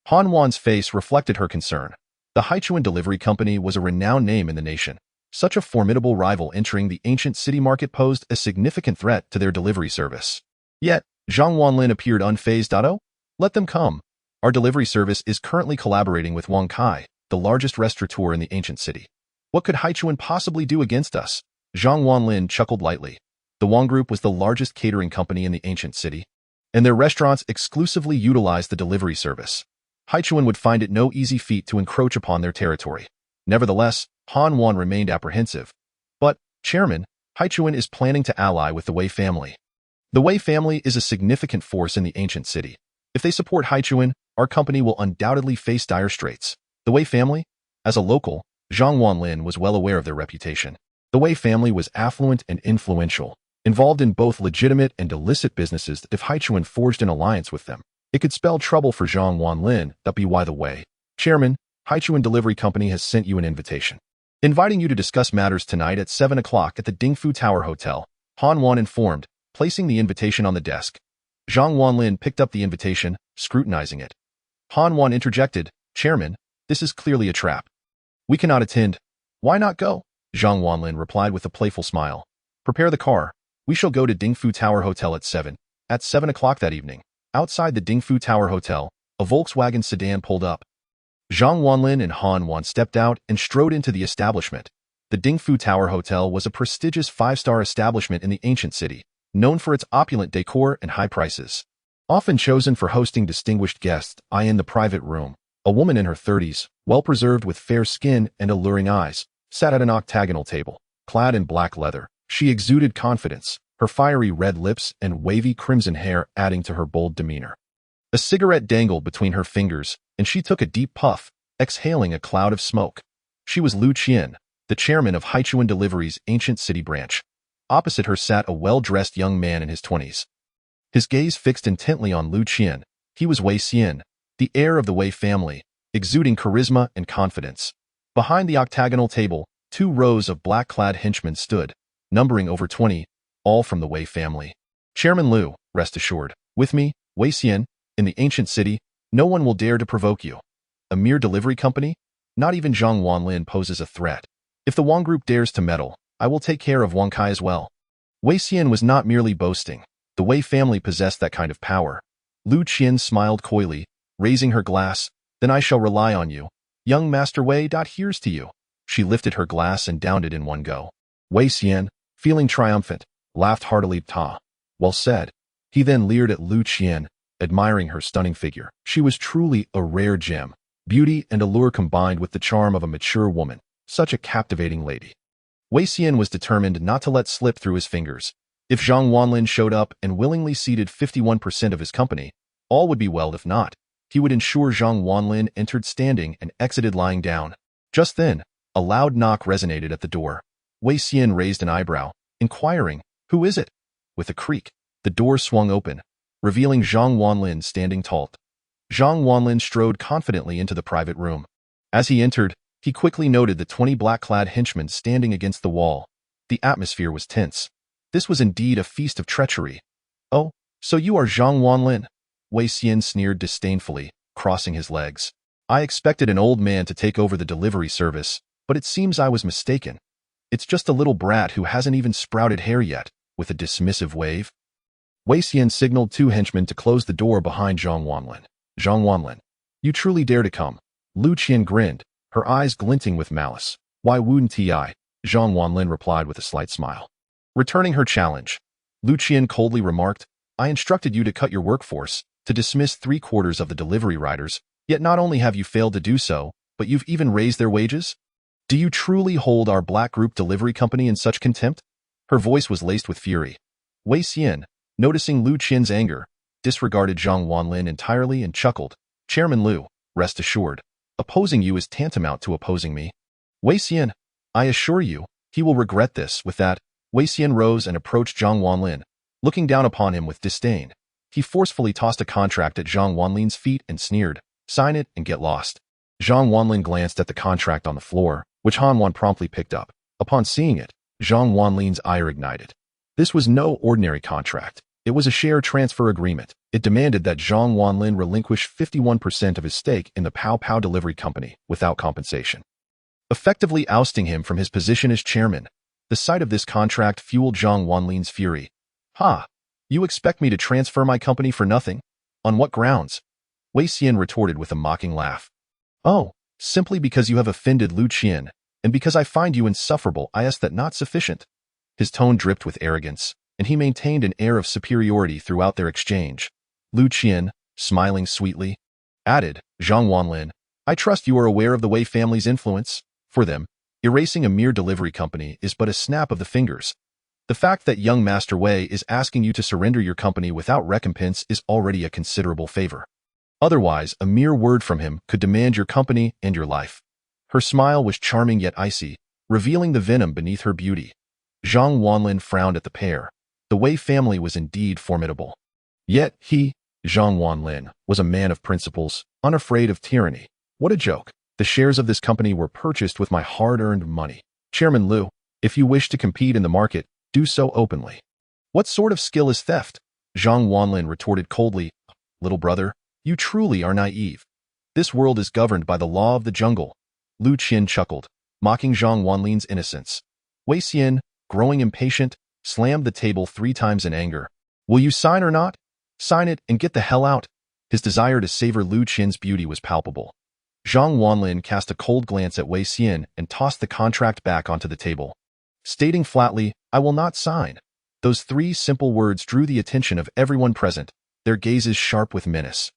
Han Wan's face reflected her concern. The Haichuan Delivery Company was a renowned name in the nation. Such a formidable rival entering the ancient city market posed a significant threat to their delivery service. Yet, Zhang Wanlin appeared unfazed. Oh, let them come. Our delivery service is currently collaborating with Wang Kai, the largest restaurateur in the ancient city. What could Haichuan possibly do against us? Zhang Wanlin chuckled lightly. The Wang Group was the largest catering company in the ancient city, and their restaurants exclusively utilized the delivery service. Haichuan would find it no easy feat to encroach upon their territory. Nevertheless, Han Wan remained apprehensive. But, Chairman, Haichuan is planning to ally with the Wei family. The Wei family is a significant force in the ancient city. If they support Haichuan, our company will undoubtedly face dire straits. The Wei family? As a local, Zhang Wanlin was well aware of their reputation. The Wei family was affluent and influential, involved in both legitimate and illicit businesses. If Haichuan forged an alliance with them, it could spell trouble for Zhang Wanlin. That be why the Wei Chairman, Haichuan Delivery Company has sent you an invitation, inviting you to discuss matters tonight at 7 o'clock at the Dingfu Tower Hotel, Han Wan informed, placing the invitation on the desk. Zhang Wanlin picked up the invitation, scrutinizing it. Han Wan interjected, Chairman, this is clearly a trap. We cannot attend. Why not go? Zhang Wanlin replied with a playful smile. Prepare the car. We shall go to Dingfu Tower Hotel at 7 o'clock that evening. Outside the Dingfu Tower Hotel, a Volkswagen sedan pulled up. Zhang Wanlin and Han Wan stepped out and strode into the establishment. The Dingfu Tower Hotel was a prestigious 5-star establishment in the ancient city, known for its opulent decor and high prices. Often chosen for hosting distinguished guests, in the private room, a woman in her 30s, well-preserved with fair skin and alluring eyes, sat at an octagonal table. Clad in black leather, she exuded confidence, her fiery red lips and wavy crimson hair adding to her bold demeanor. A cigarette dangled between her fingers, and she took a deep puff, exhaling a cloud of smoke. She was Lu Qian, the chairman of Haichuan Delivery's ancient city branch. Opposite her sat a well-dressed young man in his 20s. His gaze fixed intently on Lu Qian. He was Wei Xian, the heir of the Wei family, exuding charisma and confidence. Behind the octagonal table, 2 rows of black-clad henchmen stood, numbering over 20, all from the Wei family. Chairman Lu, rest assured, with me, Wei Xian, in the ancient city, no one will dare to provoke you. A mere delivery company? Not even Zhang Wanlin poses a threat. If the Wang Group dares to meddle, I will take care of Wang Kai as well. Wei Xian was not merely boasting. The Wei family possessed that kind of power. Lu Qian smiled coyly, raising her glass. Then I shall rely on you. Young Master Wei. Here's to you. She lifted her glass and downed it in one go. Wei Xian, feeling triumphant, laughed heartily. Well said. He then leered at Lu Qian, admiring her stunning figure. She was truly a rare gem. Beauty and allure combined with the charm of a mature woman. Such a captivating lady. Wei Xian was determined not to let slip through his fingers. If Zhang Wanlin showed up and willingly ceded 51% of his company, all would be well. If not, he would ensure Zhang Wanlin entered standing and exited lying down. Just then, a loud knock resonated at the door. Wei Xian raised an eyebrow, inquiring, "Who is it?" With a creak, the door swung open, revealing Zhang Wanlin standing tall. Zhang Wanlin strode confidently into the private room. As he entered, he quickly noted the 20 black-clad henchmen standing against the wall. The atmosphere was tense. This was indeed a feast of treachery. Oh, so you are Zhang Wanlin? Wei Xian sneered disdainfully, crossing his legs. I expected an old man to take over the delivery service, but it seems I was mistaken. It's just a little brat who hasn't even sprouted hair yet, with a dismissive wave. Wei Xian signaled 2 henchmen to close the door behind Zhang Wanlin. Zhang Wanlin, you truly dare to come? Lu Qian grinned, her eyes glinting with malice. Why wouldn't I? Zhang Wanlin replied with a slight smile. Returning her challenge, Lu Qian coldly remarked, I instructed you to cut your workforce, to dismiss 3/4 of the delivery riders, yet not only have you failed to do so, but you've even raised their wages? Do you truly hold our Black Group Delivery Company in such contempt? Her voice was laced with fury. Wei Xian, noticing Lu Qian's anger, disregarded Zhang Wanlin entirely and chuckled. Chairman Lu, rest assured, opposing you is tantamount to opposing me. Wei Xian, I assure you, he will regret this. With that, Wei Xian rose and approached Zhang Wanlin, looking down upon him with disdain. He forcefully tossed a contract at Zhang Wanlin's feet and sneered, Sign it and get lost. Zhang Wanlin glanced at the contract on the floor, which Han Wan promptly picked up. Upon seeing it, Zhang Wanlin's ire ignited. This was no ordinary contract. It was a share transfer agreement. It demanded that Zhang Wanlin relinquish 51% of his stake in the Pow Pow Delivery Company without compensation, effectively ousting him from his position as chairman. The sight of this contract fueled Zhang Wanlin's fury. Ha! You expect me to transfer my company for nothing? On what grounds? Wei Xian retorted with a mocking laugh. Oh, simply because you have offended Lu Qian, and because I find you insufferable. I ask that not sufficient. His tone dripped with arrogance, and he maintained an air of superiority throughout their exchange. Lu Qian, smiling sweetly, added, Zhang Wanlin, I trust you are aware of the Wei family's influence. For them, erasing a mere delivery company is but a snap of the fingers. The fact that young Master Wei is asking you to surrender your company without recompense is already a considerable favor. Otherwise, a mere word from him could demand your company and your life. Her smile was charming yet icy, revealing the venom beneath her beauty. Zhang Wanlin frowned at the pair. The Wei family was indeed formidable. Yet he, Zhang Wanlin, was a man of principles, unafraid of tyranny. What a joke. The shares of this company were purchased with my hard-earned money. Chairman Lu, if you wish to compete in the market, do so openly. What sort of skill is theft? Zhang Wanlin retorted coldly. Little brother, you truly are naive. This world is governed by the law of the jungle. Lu Qian chuckled, mocking Zhang Wanlin's innocence. Wei Xian, growing impatient, slammed the table 3 times in anger. Will you sign or not? Sign it and get the hell out. His desire to savor Lu Qian's beauty was palpable. Zhang Wanlin cast a cold glance at Wei Xian and tossed the contract back onto the table, stating flatly, I will not sign. Those 3 simple words drew the attention of everyone present, their gazes sharp with menace.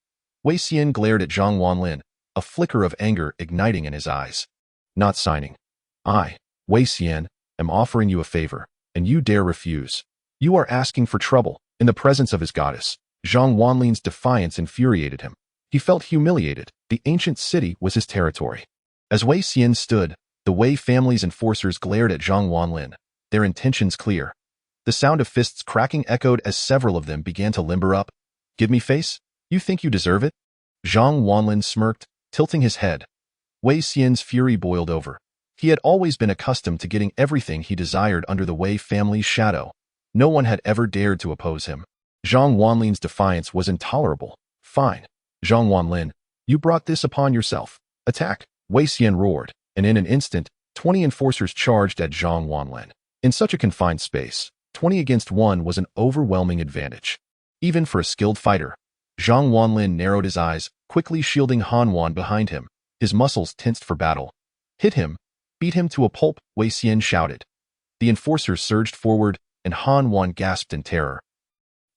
Wei Xian glared at Zhang Wanlin, a flicker of anger igniting in his eyes. Not signing. I, Wei Xian, am offering you a favor, and you dare refuse. You are asking for trouble. In the presence of his goddess, Zhang Wanlin's defiance infuriated him. He felt humiliated. The ancient city was his territory. As Wei Xian stood, the Wei family's enforcers glared at Zhang Wanlin, their intentions clear. The sound of fists cracking echoed as several of them began to limber up. Give me face? You think you deserve it? Zhang Wanlin smirked, tilting his head. Wei Xian's fury boiled over. He had always been accustomed to getting everything he desired under the Wei family's shadow. No one had ever dared to oppose him. Zhang Wanlin's defiance was intolerable. Fine. Zhang Wanlin, you brought this upon yourself. Attack! Wei Xian roared, and in an instant, 20 enforcers charged at Zhang Wanlin. In such a confined space, 20 against 1 was an overwhelming advantage. Even for a skilled fighter, Zhang Wanlin narrowed his eyes, quickly shielding Han Wan behind him, his muscles tensed for battle. Hit him! Beat him to a pulp, Wei Xian shouted. The enforcers surged forward, and Han Wan gasped in terror.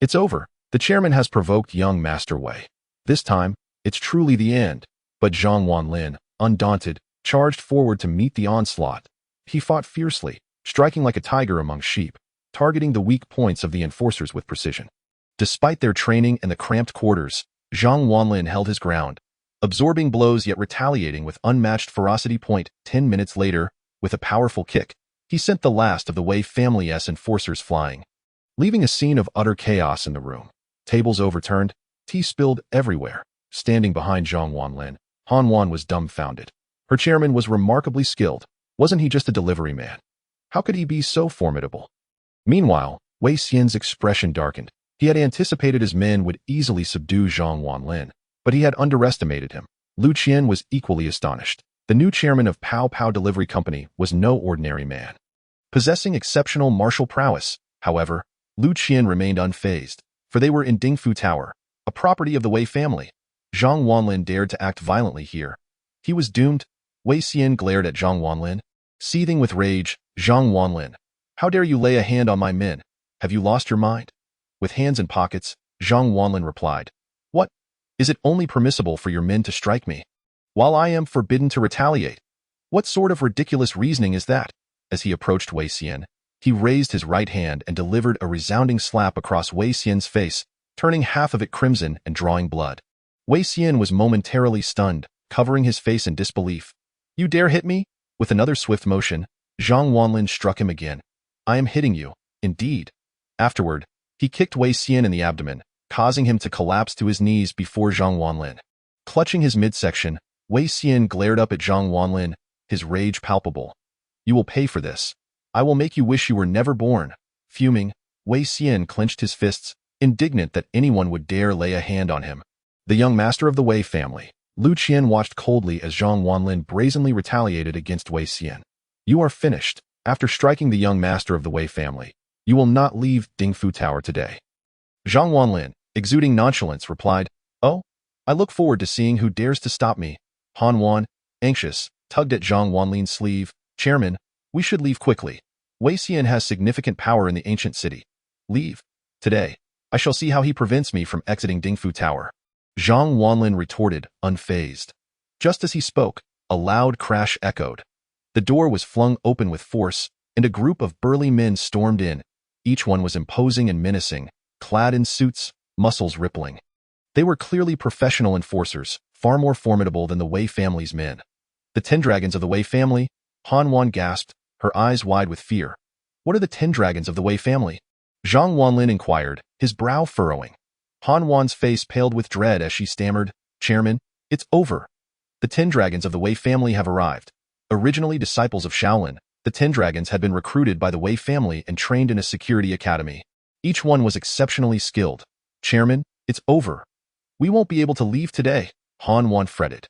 It's over. The chairman has provoked young Master Wei. This time, it's truly the end. But Zhang Wanlin, undaunted, charged forward to meet the onslaught. He fought fiercely, striking like a tiger among sheep, targeting the weak points of the enforcers with precision. Despite their training and the cramped quarters, Zhang Wanlin held his ground, absorbing blows yet retaliating with unmatched ferocity. 10 minutes later, with a powerful kick, he sent the last of the Wei family's enforcers flying, leaving a scene of utter chaos in the room. Tables overturned, tea spilled everywhere. Standing behind Zhang Wanlin, Han Wan was dumbfounded. Her chairman was remarkably skilled. Wasn't he just a delivery man? How could he be so formidable? Meanwhile, Wei Xian's expression darkened. He had anticipated his men would easily subdue Zhang Wanlin, but he had underestimated him. Lu Qian was equally astonished. The new chairman of Pow Pow Delivery Company was no ordinary man. Possessing exceptional martial prowess, however, Lu Qian remained unfazed, for they were in Dingfu Tower, a property of the Wei family. Zhang Wanlin dared to act violently here. He was doomed. Wei Xian glared at Zhang Wanlin, seething with rage. Zhang Wanlin, how dare you lay a hand on my men? Have you lost your mind? With hands in pockets, Zhang Wanlin replied, What? Is it only permissible for your men to strike me, while I am forbidden to retaliate? What sort of ridiculous reasoning is that? As he approached Wei Xian, he raised his right hand and delivered a resounding slap across Wei Xian's face, turning half of it crimson and drawing blood. Wei Xian was momentarily stunned, covering his face in disbelief. You dare hit me? With another swift motion, Zhang Wanlin struck him again. I am hitting you, indeed. Afterward, he kicked Wei Xian in the abdomen, causing him to collapse to his knees before Zhang Wanlin. Clutching his midsection, Wei Xian glared up at Zhang Wanlin, his rage palpable. You will pay for this. I will make you wish you were never born. Fuming, Wei Xian clenched his fists, indignant that anyone would dare lay a hand on him. The young master of the Wei family, Lu Qian, watched coldly as Zhang Wanlin brazenly retaliated against Wei Xian. You are finished. After striking the young master of the Wei family, you will not leave Dingfu Tower today. Zhang Wanlin, exuding nonchalance, replied, Oh, I look forward to seeing who dares to stop me. Han Wan, anxious, tugged at Zhang Wanlin's sleeve. Chairman, we should leave quickly. Wei Xian has significant power in the ancient city. Leave. Today, I shall see how he prevents me from exiting Dingfu Tower. Zhang Wanlin retorted, unfazed. Just as he spoke, a loud crash echoed. The door was flung open with force, and a group of burly men stormed in. Each one was imposing and menacing, clad in suits, muscles rippling. They were clearly professional enforcers, far more formidable than the Wei family's men. The 10 dragons of the Wei family? Han Wan gasped, her eyes wide with fear. What are the 10 dragons of the Wei family? Zhang Wanlin inquired, his brow furrowing. Han Wan's face paled with dread as she stammered, Chairman, it's over. The 10 dragons of the Wei family have arrived. Originally disciples of Shaolin, the 10 dragons had been recruited by the Wei family and trained in a security academy. Each one was exceptionally skilled. Chairman, it's over. We won't be able to leave today, Han Wan fretted.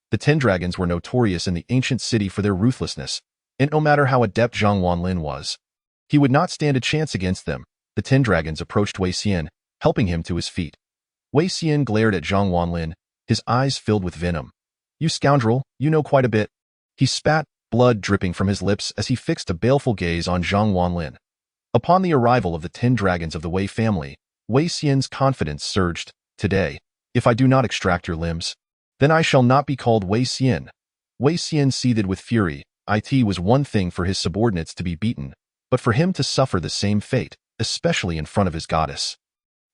The 10 dragons were notorious in the ancient city for their ruthlessness, and no matter how adept Zhang Wanlin was, he would not stand a chance against them. The 10 dragons approached Wei Xian, helping him to his feet. Wei Xian glared at Zhang Wanlin, his eyes filled with venom. You scoundrel, you know quite a bit. He spat, blood dripping from his lips as he fixed a baleful gaze on Zhang Wanlin. Upon the arrival of the 10 dragons of the Wei family, Wei Xian's confidence surged. Today, if I do not extract your limbs, then I shall not be called Wei Xian. Wei Xian seethed with fury. It was one thing for his subordinates to be beaten, but for him to suffer the same fate, especially in front of his goddess,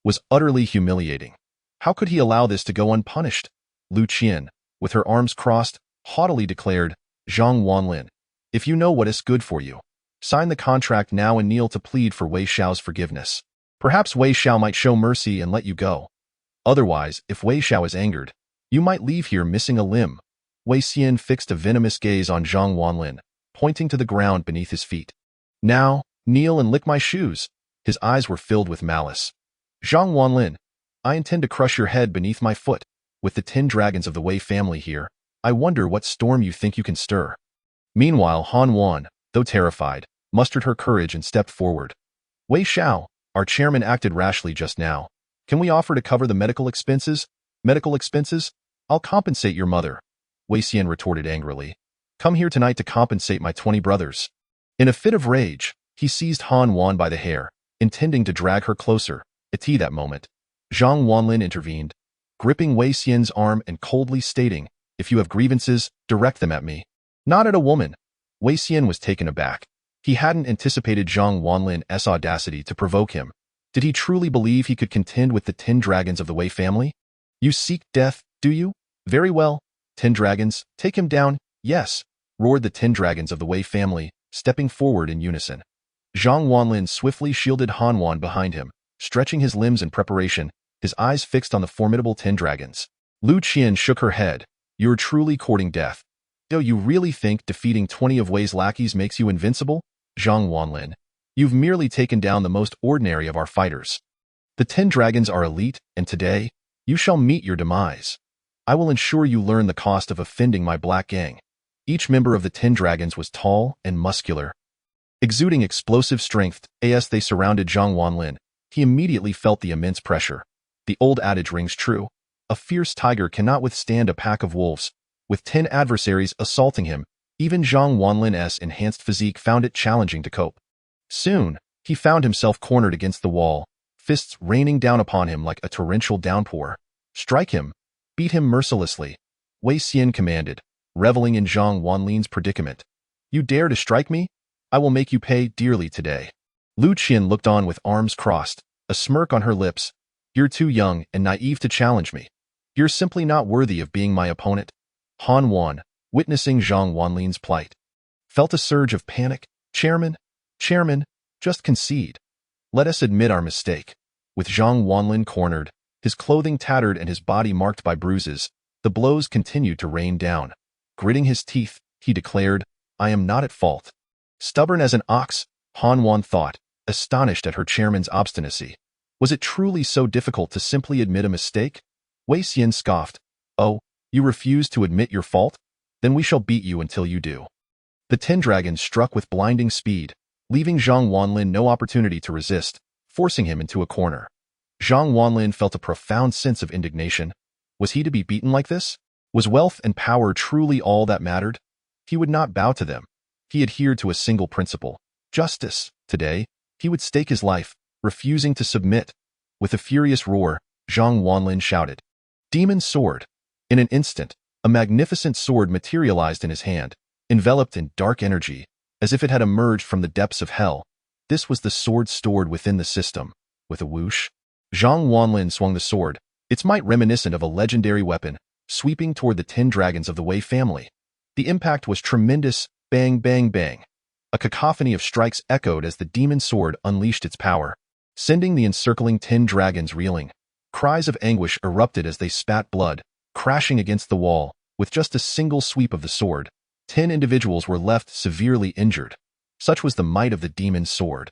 was utterly humiliating. How could he allow this to go unpunished? Lu Qian, with her arms crossed, haughtily declared, Zhang Wanlin, if you know what is good for you, sign the contract now and kneel to plead for Wei Xiao's forgiveness. Perhaps Wei Xiao might show mercy and let you go. Otherwise, if Wei Xiao is angered, you might leave here missing a limb. Wei Xian fixed a venomous gaze on Zhang Wanlin, pointing to the ground beneath his feet. Now, kneel and lick my shoes. His eyes were filled with malice. Zhang Wanlin, I intend to crush your head beneath my foot. With the 10 dragons of the Wei family here, I wonder what storm you think you can stir. Meanwhile, Han Wan, though terrified, mustered her courage and stepped forward. Wei Xiao, our chairman acted rashly just now. Can we offer to cover the medical expenses? Medical expenses? I'll compensate your mother. Wei Xian retorted angrily. Come here tonight to compensate my 20 brothers. In a fit of rage, he seized Han Wan by the hair, intending to drag her closer. At that moment, Zhang Wanlin intervened, gripping Wei Xian's arm and coldly stating, if you have grievances, direct them at me. Not at a woman. Wei Xian was taken aback. He hadn't anticipated Zhang Wanlin's audacity to provoke him. Did he truly believe he could contend with the 10 dragons of the Wei family? You seek death, do you? Very well. 10 dragons, take him down. Yes, roared the 10 dragons of the Wei family, stepping forward in unison. Zhang Wanlin swiftly shielded Han Wan behind him, stretching his limbs in preparation, his eyes fixed on the formidable 10 dragons. Lu Qian shook her head. You're truly courting death. Do you really think defeating 20 of Wei's lackeys makes you invincible? Zhang Wanlin, you've merely taken down the most ordinary of our fighters. The 10 dragons are elite, and today, you shall meet your demise. I will ensure you learn the cost of offending my black gang. Each member of the 10 dragons was tall and muscular, exuding explosive strength. As they surrounded Zhang Wanlin, he immediately felt the immense pressure. The old adage rings true. A fierce tiger cannot withstand a pack of wolves. With 10 adversaries assaulting him, even Zhang Wanlin's enhanced physique found it challenging to cope. Soon, he found himself cornered against the wall, fists raining down upon him like a torrential downpour. Strike him. Beat him mercilessly. Wei Xian commanded, reveling in Zhang Wanlin's predicament. You dare to strike me? I will make you pay dearly today. Lu Qian looked on with arms crossed, a smirk on her lips. You're too young and naive to challenge me. You're simply not worthy of being my opponent. Han Wan, witnessing Zhang Wanlin's plight, felt a surge of panic. Chairman, just concede. Let us admit our mistake. With Zhang Wanlin cornered, his clothing tattered and his body marked by bruises, The blows continued to rain down. Gritting his teeth, he declared, "I am not at fault." Stubborn as an ox, Han Wan thought, astonished at her chairman's obstinacy. Was it truly so difficult to simply admit a mistake? Wei Xian scoffed. "Oh, you refuse to admit your fault? Then we shall beat you until you do." The 10 dragons struck with blinding speed, leaving Zhang Wanlin no opportunity to resist, forcing him into a corner. Zhang Wanlin felt a profound sense of indignation. Was he to be beaten like this? Was wealth and power truly all that mattered? He would not bow to them. He adhered to a single principle: justice. Today, he would stake his life, refusing to submit. With a furious roar, Zhang Wanlin shouted, "Demon sword!" In an instant, a magnificent sword materialized in his hand, enveloped in dark energy, as if it had emerged from the depths of hell. This was the sword stored within the system. With a whoosh, Zhang Wanlin swung the sword, its might reminiscent of a legendary weapon, sweeping toward the 10 dragons of the Wei family. The impact was tremendous. Bang, bang, bang. A cacophony of strikes echoed as the demon sword unleashed its power, sending the encircling 10 dragons reeling. Cries of anguish erupted as they spat blood, crashing against the wall. With just a single sweep of the sword, 10 individuals were left severely injured. Such was the might of the demon sword.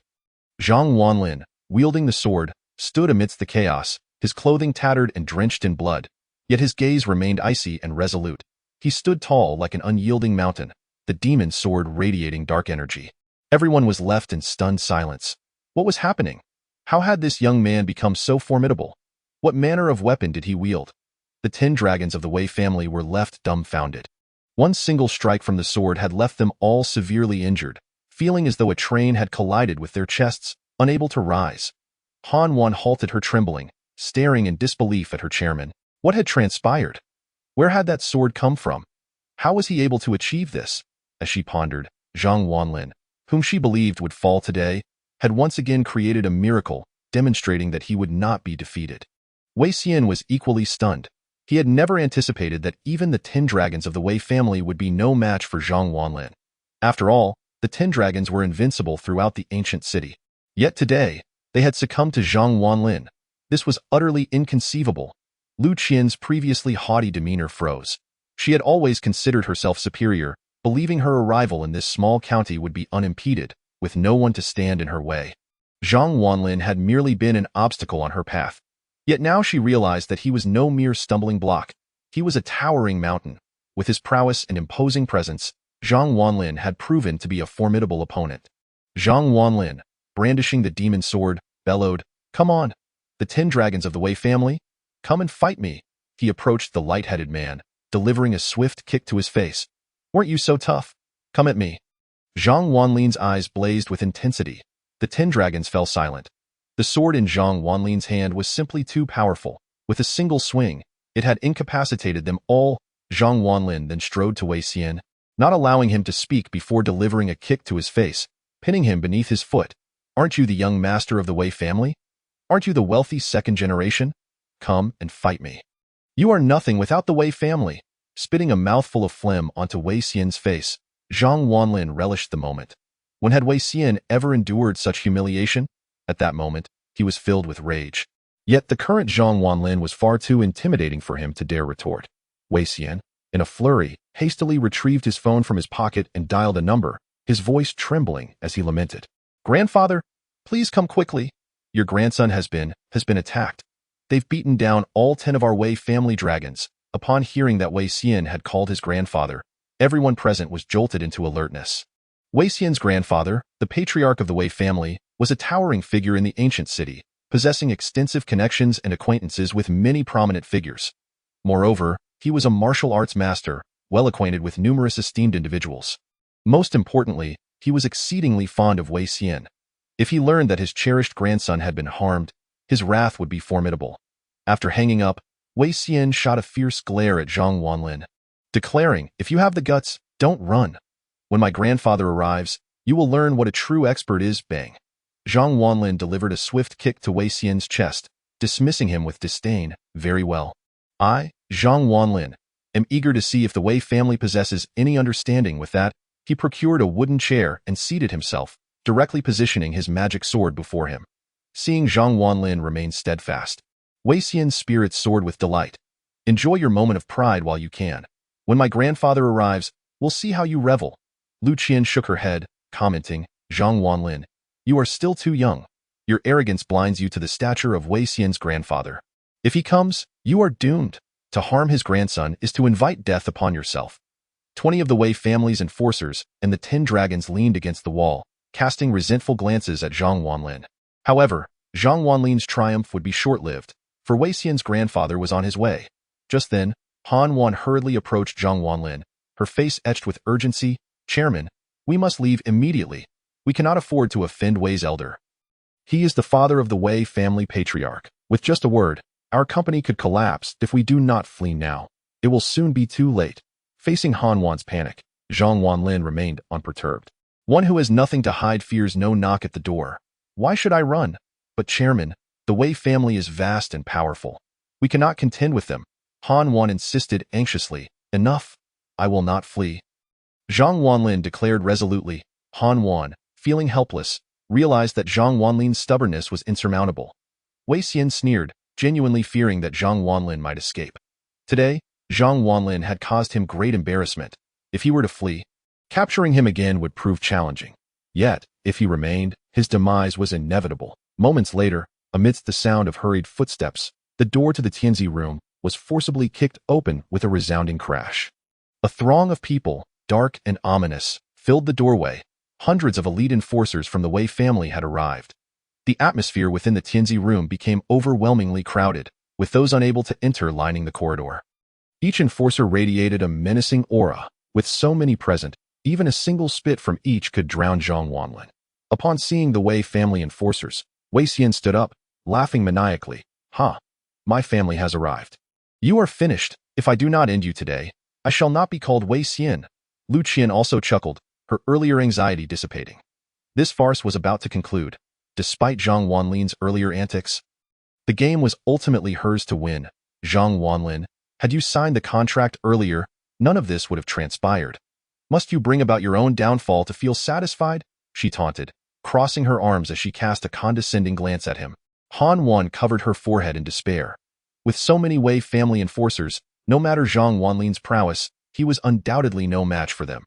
Zhang Wanlin, wielding the sword, stood amidst the chaos, his clothing tattered and drenched in blood. Yet his gaze remained icy and resolute. He stood tall like an unyielding mountain, the demon sword radiating dark energy. Everyone was left in stunned silence. What was happening? How had this young man become so formidable? What manner of weapon did he wield? The 10 dragons of the Wei family were left dumbfounded. One single strike from the sword had left them all severely injured, feeling as though a train had collided with their chests, unable to rise. Han Wan halted her trembling, staring in disbelief at her chairman. What had transpired? Where had that sword come from? How was he able to achieve this? As she pondered, Zhang Wanlin, whom she believed would fall today, had once again created a miracle, demonstrating that he would not be defeated. Wei Xian was equally stunned. He had never anticipated that even the 10 dragons of the Wei family would be no match for Zhang Wanlin. After all, the 10 dragons were invincible throughout the ancient city. Yet today, they had succumbed to Zhang Wanlin. This was utterly inconceivable. Lu Qian's previously haughty demeanor froze. She had always considered herself superior, believing her arrival in this small county would be unimpeded, with no one to stand in her way. Zhang Wanlin had merely been an obstacle on her path. Yet now she realized that he was no mere stumbling block. He was a towering mountain. With his prowess and imposing presence, Zhang Wanlin had proven to be a formidable opponent. Zhang Wanlin, brandishing the demon sword, bellowed, "Come on, the 10 dragons of the Wei family, come and fight me." He approached the light-headed man, delivering a swift kick to his face. "Weren't you so tough? Come at me." Zhang Wanlin's eyes blazed with intensity. The 10 dragons fell silent. The sword in Zhang Wanlin's hand was simply too powerful. With a single swing, it had incapacitated them all. Zhang Wanlin then strode to Wei Xian, not allowing him to speak before delivering a kick to his face, pinning him beneath his foot. "Aren't you the young master of the Wei family? Aren't you the wealthy second generation? Come and fight me." "You are nothing without the Wei family." Spitting a mouthful of phlegm onto Wei Xian's face, Zhang Wanlin relished the moment. When had Wei Xian ever endured such humiliation? At that moment, he was filled with rage. Yet the current Zhang Wanlin was far too intimidating for him to dare retort. Wei Xian, in a flurry, hastily retrieved his phone from his pocket and dialed a number, his voice trembling as he lamented. "Grandfather, please come quickly. Your grandson has been attacked. They've beaten down all 10 of our Wei family dragons." Upon hearing that Wei Xian had called his grandfather, everyone present was jolted into alertness. Wei Xian's grandfather, the patriarch of the Wei family, was a towering figure in the ancient city, possessing extensive connections and acquaintances with many prominent figures. Moreover, he was a martial arts master, well acquainted with numerous esteemed individuals. Most importantly, he was exceedingly fond of Wei Xian. If he learned that his cherished grandson had been harmed, his wrath would be formidable. After hanging up, Wei Xian shot a fierce glare at Zhang Wanlin, declaring, "If you have the guts, don't run. When my grandfather arrives, you will learn what a true expert is." Bang. Zhang Wanlin delivered a swift kick to Wei Xian's chest, dismissing him with disdain. "Very well. I, Zhang Wanlin, am eager to see if the Wei family possesses any understanding with that." He procured a wooden chair and seated himself, directly positioning his magic sword before him. Seeing Zhang Wanlin remain steadfast, Wei Xian's spirits soared with delight. Enjoy your moment of pride while you can. When my grandfather arrives, we'll see how you revel. Lu Qian shook her head, commenting, Zhang Wanlin, you are still too young. Your arrogance blinds you to the stature of Wei Xian's grandfather. If he comes, you are doomed. To harm his grandson is to invite death upon yourself. 20 of the Wei family's enforcers and the 10 dragons leaned against the wall, casting resentful glances at Zhang Wanlin. However, Zhang Wanlin's triumph would be short-lived, for Wei Xian's grandfather was on his way. Just then, Han Wan hurriedly approached Zhang Wanlin, her face etched with urgency. Chairman, we must leave immediately. We cannot afford to offend Wei's elder. He is the father of the Wei family patriarch. With just a word, our company could collapse if we do not flee now. It will soon be too late. Facing Han Wan's panic, Zhang Wanlin remained unperturbed. One who has nothing to hide fears no knock at the door. Why should I run? But Chairman, the Wei family is vast and powerful. We cannot contend with them. Han Wan insisted anxiously. Enough. I will not flee. Zhang Wanlin declared resolutely. Han Wan, feeling helpless, realized that Zhang Wanlin's stubbornness was insurmountable. Wei Xian sneered, genuinely fearing that Zhang Wanlin might escape. Today, Zhang Wanlin had caused him great embarrassment. If he were to flee, capturing him again would prove challenging. Yet, if he remained, his demise was inevitable. Moments later, amidst the sound of hurried footsteps, the door to the Tianzi room was forcibly kicked open with a resounding crash. A throng of people, dark and ominous, filled the doorway. Hundreds of elite enforcers from the Wei family had arrived. The atmosphere within the Tianzi room became overwhelmingly crowded, with those unable to enter lining the corridor. Each enforcer radiated a menacing aura. With so many present, even a single spit from each could drown Zhang Wanlin. Upon seeing the Wei family enforcers, Wei Xian stood up, laughing maniacally. Ha! My family has arrived. You are finished. If I do not end you today, I shall not be called Wei Xian. Lu Qian also chuckled, her earlier anxiety dissipating. This farce was about to conclude. Despite Zhang Wanlin's earlier antics, the game was ultimately hers to win. Zhang Wanlin, had you signed the contract earlier, none of this would have transpired. Must you bring about your own downfall to feel satisfied? She taunted, crossing her arms as she cast a condescending glance at him. Han Wan covered her forehead in despair. With so many Wei family enforcers, no matter Zhang Wanlin's prowess, he was undoubtedly no match for them.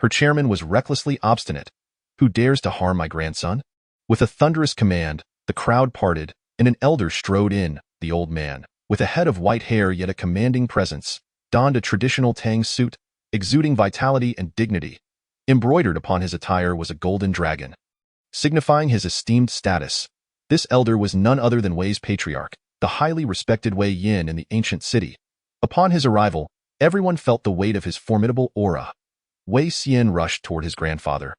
Her chairman was recklessly obstinate. Who dares to harm my grandson? With a thunderous command, the crowd parted, and an elder strode in. The old man, with a head of white hair yet a commanding presence, donned a traditional Tang suit, exuding vitality and dignity. Embroidered upon his attire was a golden dragon, signifying his esteemed status. This elder was none other than Wei's patriarch, the highly respected Wei Yin in the ancient city. Upon his arrival, everyone felt the weight of his formidable aura. Wei Xian rushed toward his grandfather,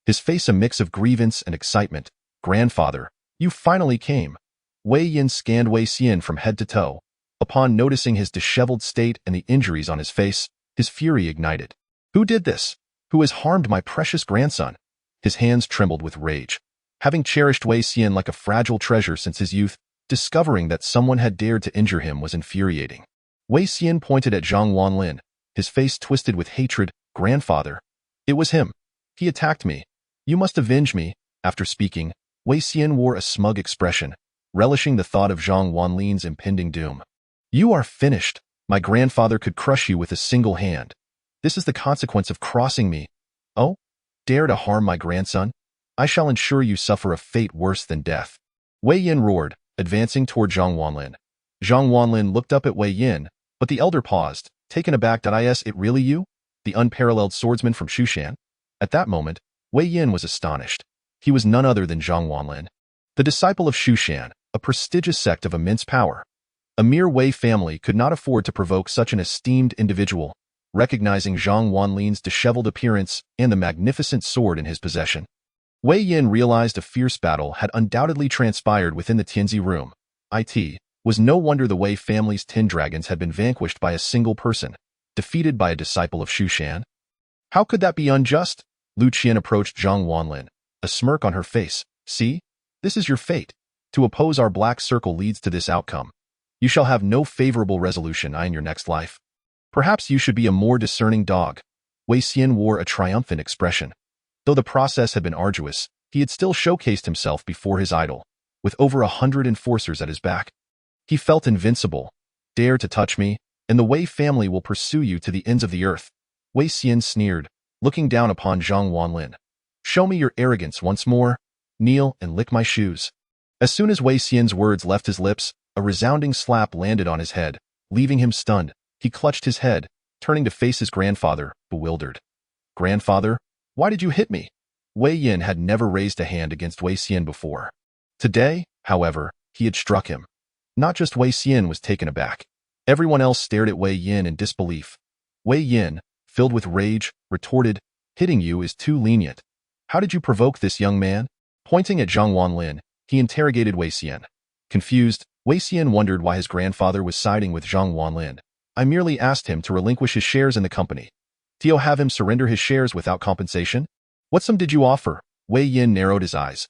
his face a mix of grievance and excitement. Grandfather, you finally came. Wei Yin scanned Wei Xian from head to toe. Upon noticing his disheveled state and the injuries on his face, his fury ignited. Who did this? Who has harmed my precious grandson? His hands trembled with rage. Having cherished Wei Xian like a fragile treasure since his youth, discovering that someone had dared to injure him was infuriating. Wei Xian pointed at Zhang Wanlin, his face twisted with hatred. Grandfather. It was him. He attacked me. You must avenge me. After speaking, Wei Xian wore a smug expression, relishing the thought of Zhang Wanlin's impending doom. You are finished. My grandfather could crush you with a single hand. This is the consequence of crossing me. Oh? Dare to harm my grandson? I shall ensure you suffer a fate worse than death. Wei Yin roared, advancing toward Zhang Wanlin. Zhang Wanlin looked up at Wei Yin, but the elder paused, taken aback. Is it really you? The unparalleled swordsman from Shushan? At that moment, Wei Yin was astonished. He was none other than Zhang Wanlin, the disciple of Shushan, a prestigious sect of immense power. A mere Wei family could not afford to provoke such an esteemed individual. Recognizing Zhang Wanlin's disheveled appearance and the magnificent sword in his possession, Wei Yin realized a fierce battle had undoubtedly transpired within the Tianzi room. It was no wonder the Wei family's 10 dragons had been vanquished by a single person, defeated by a disciple of Shushan. How could that be unjust? Lu Qian approached Zhang Wanlin, a smirk on her face. See? This is your fate. To oppose our black circle leads to this outcome. You shall have no favorable resolution in your next life. Perhaps you should be a more discerning dog. Wei Xian wore a triumphant expression. Though the process had been arduous, he had still showcased himself before his idol, with over 100 enforcers at his back. He felt invincible. Dare to touch me, and the Wei family will pursue you to the ends of the earth. Wei Xian sneered, looking down upon Zhang Wanlin. Show me your arrogance once more. Kneel and lick my shoes. As soon as Wei Xian's words left his lips, a resounding slap landed on his head, leaving him stunned. He clutched his head, turning to face his grandfather, bewildered. Grandfather, why did you hit me? Wei Yin had never raised a hand against Wei Xian before. Today, however, he had struck him. Not just Wei Xian was taken aback. Everyone else stared at Wei Yin in disbelief. Wei Yin, filled with rage, retorted, hitting you is too lenient. How did you provoke this young man? Pointing at Zhang Wanlin, he interrogated Wei Xian. Confused, Wei Xian wondered why his grandfather was siding with Zhang Wanlin. I merely asked him to relinquish his shares in the company. Do you have him surrender his shares without compensation? What sum did you offer? Wei Yin narrowed his eyes.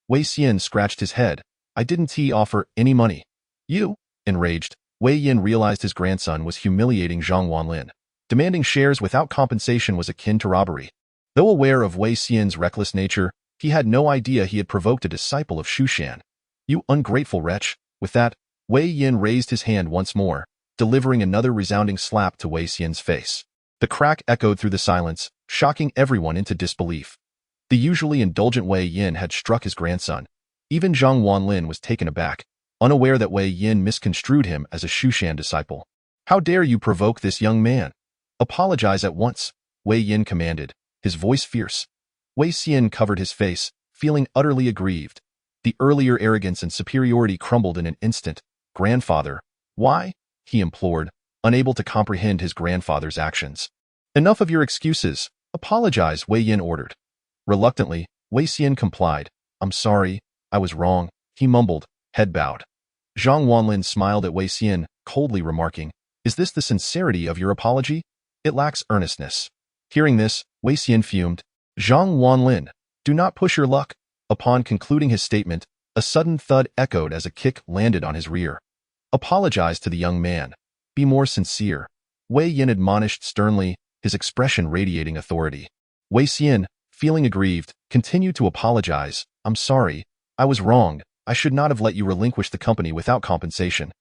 Wei Xian scratched his head. I didn't offer any money. You? Enraged, Wei Yin realized his grandson was humiliating Zhang Wanlin. Demanding shares without compensation was akin to robbery. Though aware of Wei Xian's reckless nature, he had no idea he had provoked a disciple of Shushan. You ungrateful wretch. With that, Wei Yin raised his hand once more, delivering another resounding slap to Wei Xian's face. The crack echoed through the silence, shocking everyone into disbelief. The usually indulgent Wei Yin had struck his grandson. Even Zhang Wanlin was taken aback, unaware that Wei Yin misconstrued him as a Shushan disciple. How dare you provoke this young man? Apologize at once, Wei Yin commanded, his voice fierce. Wei Xian covered his face, feeling utterly aggrieved. The earlier arrogance and superiority crumbled in an instant. Grandfather, why? He implored, unable to comprehend his grandfather's actions. Enough of your excuses. Apologize, Wei Yin ordered. Reluctantly, Wei Xian complied. I'm sorry, I was wrong, he mumbled, head bowed. Zhang Wanlin smiled at Wei Xian, coldly remarking, Is this the sincerity of your apology? It lacks earnestness. Hearing this, Wei Xian fumed. Zhang Wanlin, do not push your luck. Upon concluding his statement, a sudden thud echoed as a kick landed on his rear. Apologize to the young man. Be more sincere. Wei Yin admonished sternly, his expression radiating authority. Wei Xian, feeling aggrieved, continued to apologize. I'm sorry. I was wrong. I should not have let you relinquish the company without compensation.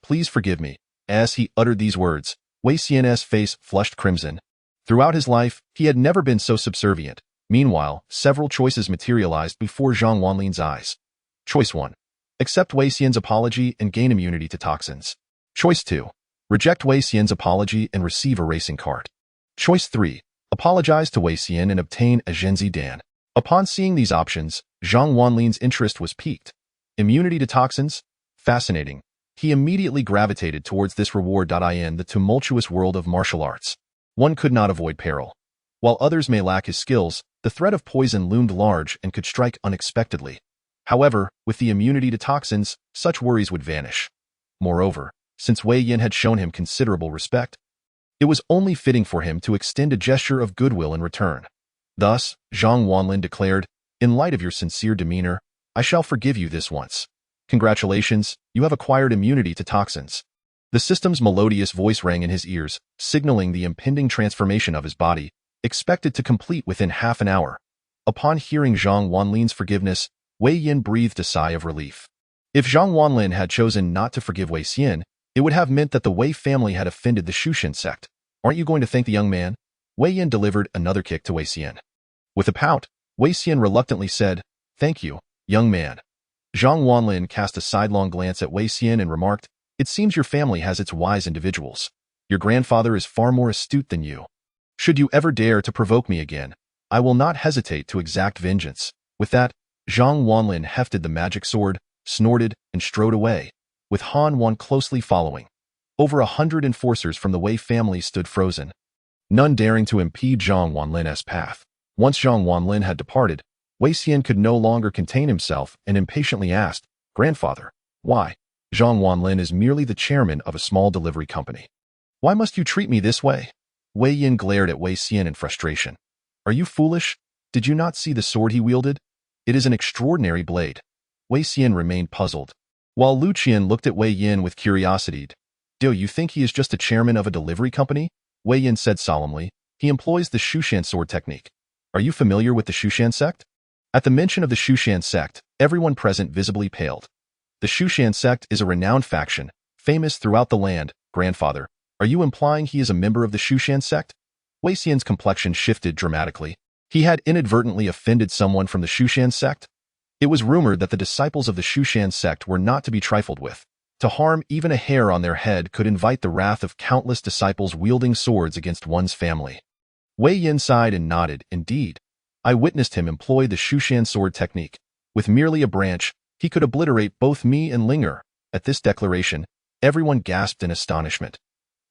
Please forgive me. As he uttered these words, Wei Xian's face flushed crimson. Throughout his life, he had never been so subservient. Meanwhile, several choices materialized before Zhang Wanlin's eyes. Choice 1. Accept Wei Xian's apology and gain immunity to toxins. Choice 2. Reject Wei Xian's apology and receive a racing cart. Choice 3. Apologize to Wei Xian and obtain a Zhenzi Dan. Upon seeing these options, Zhang Wanlin's interest was piqued. Immunity to toxins? Fascinating. He immediately gravitated towards this reward. In the tumultuous world of martial arts, one could not avoid peril. While others may lack his skills, the threat of poison loomed large and could strike unexpectedly. However, with the immunity to toxins, such worries would vanish. Moreover, since Wei Yin had shown him considerable respect, it was only fitting for him to extend a gesture of goodwill in return. Thus, Zhang Wanlin declared, In light of your sincere demeanor, I shall forgive you this once. Congratulations, you have acquired immunity to toxins. The system's melodious voice rang in his ears, signaling the impending transformation of his body, expected to complete within half an hour. Upon hearing Zhang Wanlin's forgiveness, Wei Yin breathed a sigh of relief. If Zhang Wanlin had chosen not to forgive Wei Xian, it would have meant that the Wei family had offended the Shushan sect. Aren't you going to thank the young man? Wei Yin delivered another kick to Wei Xian. With a pout, Wei Xian reluctantly said, Thank you, young man. Zhang Wanlin cast a sidelong glance at Wei Xian and remarked, It seems your family has its wise individuals. Your grandfather is far more astute than you. Should you ever dare to provoke me again, I will not hesitate to exact vengeance. With that, Zhang Wanlin hefted the magic sword, snorted, and strode away, with Han Wan closely following. Over 100 enforcers from the Wei family stood frozen, none daring to impede Zhang Wanlin's path. Once Zhang Wanlin had departed, Wei Xian could no longer contain himself and impatiently asked, Grandfather, why? Zhang Wanlin is merely the chairman of a small delivery company. Why must you treat me this way? Wei Yin glared at Wei Xian in frustration. Are you foolish? Did you not see the sword he wielded? It is an extraordinary blade. Wei Xian remained puzzled, while Lu Qian looked at Wei Yin with curiosity. Do you think he is just a chairman of a delivery company? Wei Yin said solemnly. He employs the Shushan sword technique. Are you familiar with the Shushan sect? At the mention of the Shushan sect, everyone present visibly paled. The Shushan sect is a renowned faction, famous throughout the land, Grandfather, are you implying he is a member of the Shushan sect? Wei Xian's complexion shifted dramatically. He had inadvertently offended someone from the Shushan sect? It was rumored that the disciples of the Shushan sect were not to be trifled with. To harm even a hair on their head could invite the wrath of countless disciples wielding swords against one's family. Wei Yin sighed and nodded. Indeed, I witnessed him employ the Shushan sword technique. With merely a branch, he could obliterate both me and Linger. At this declaration, everyone gasped in astonishment.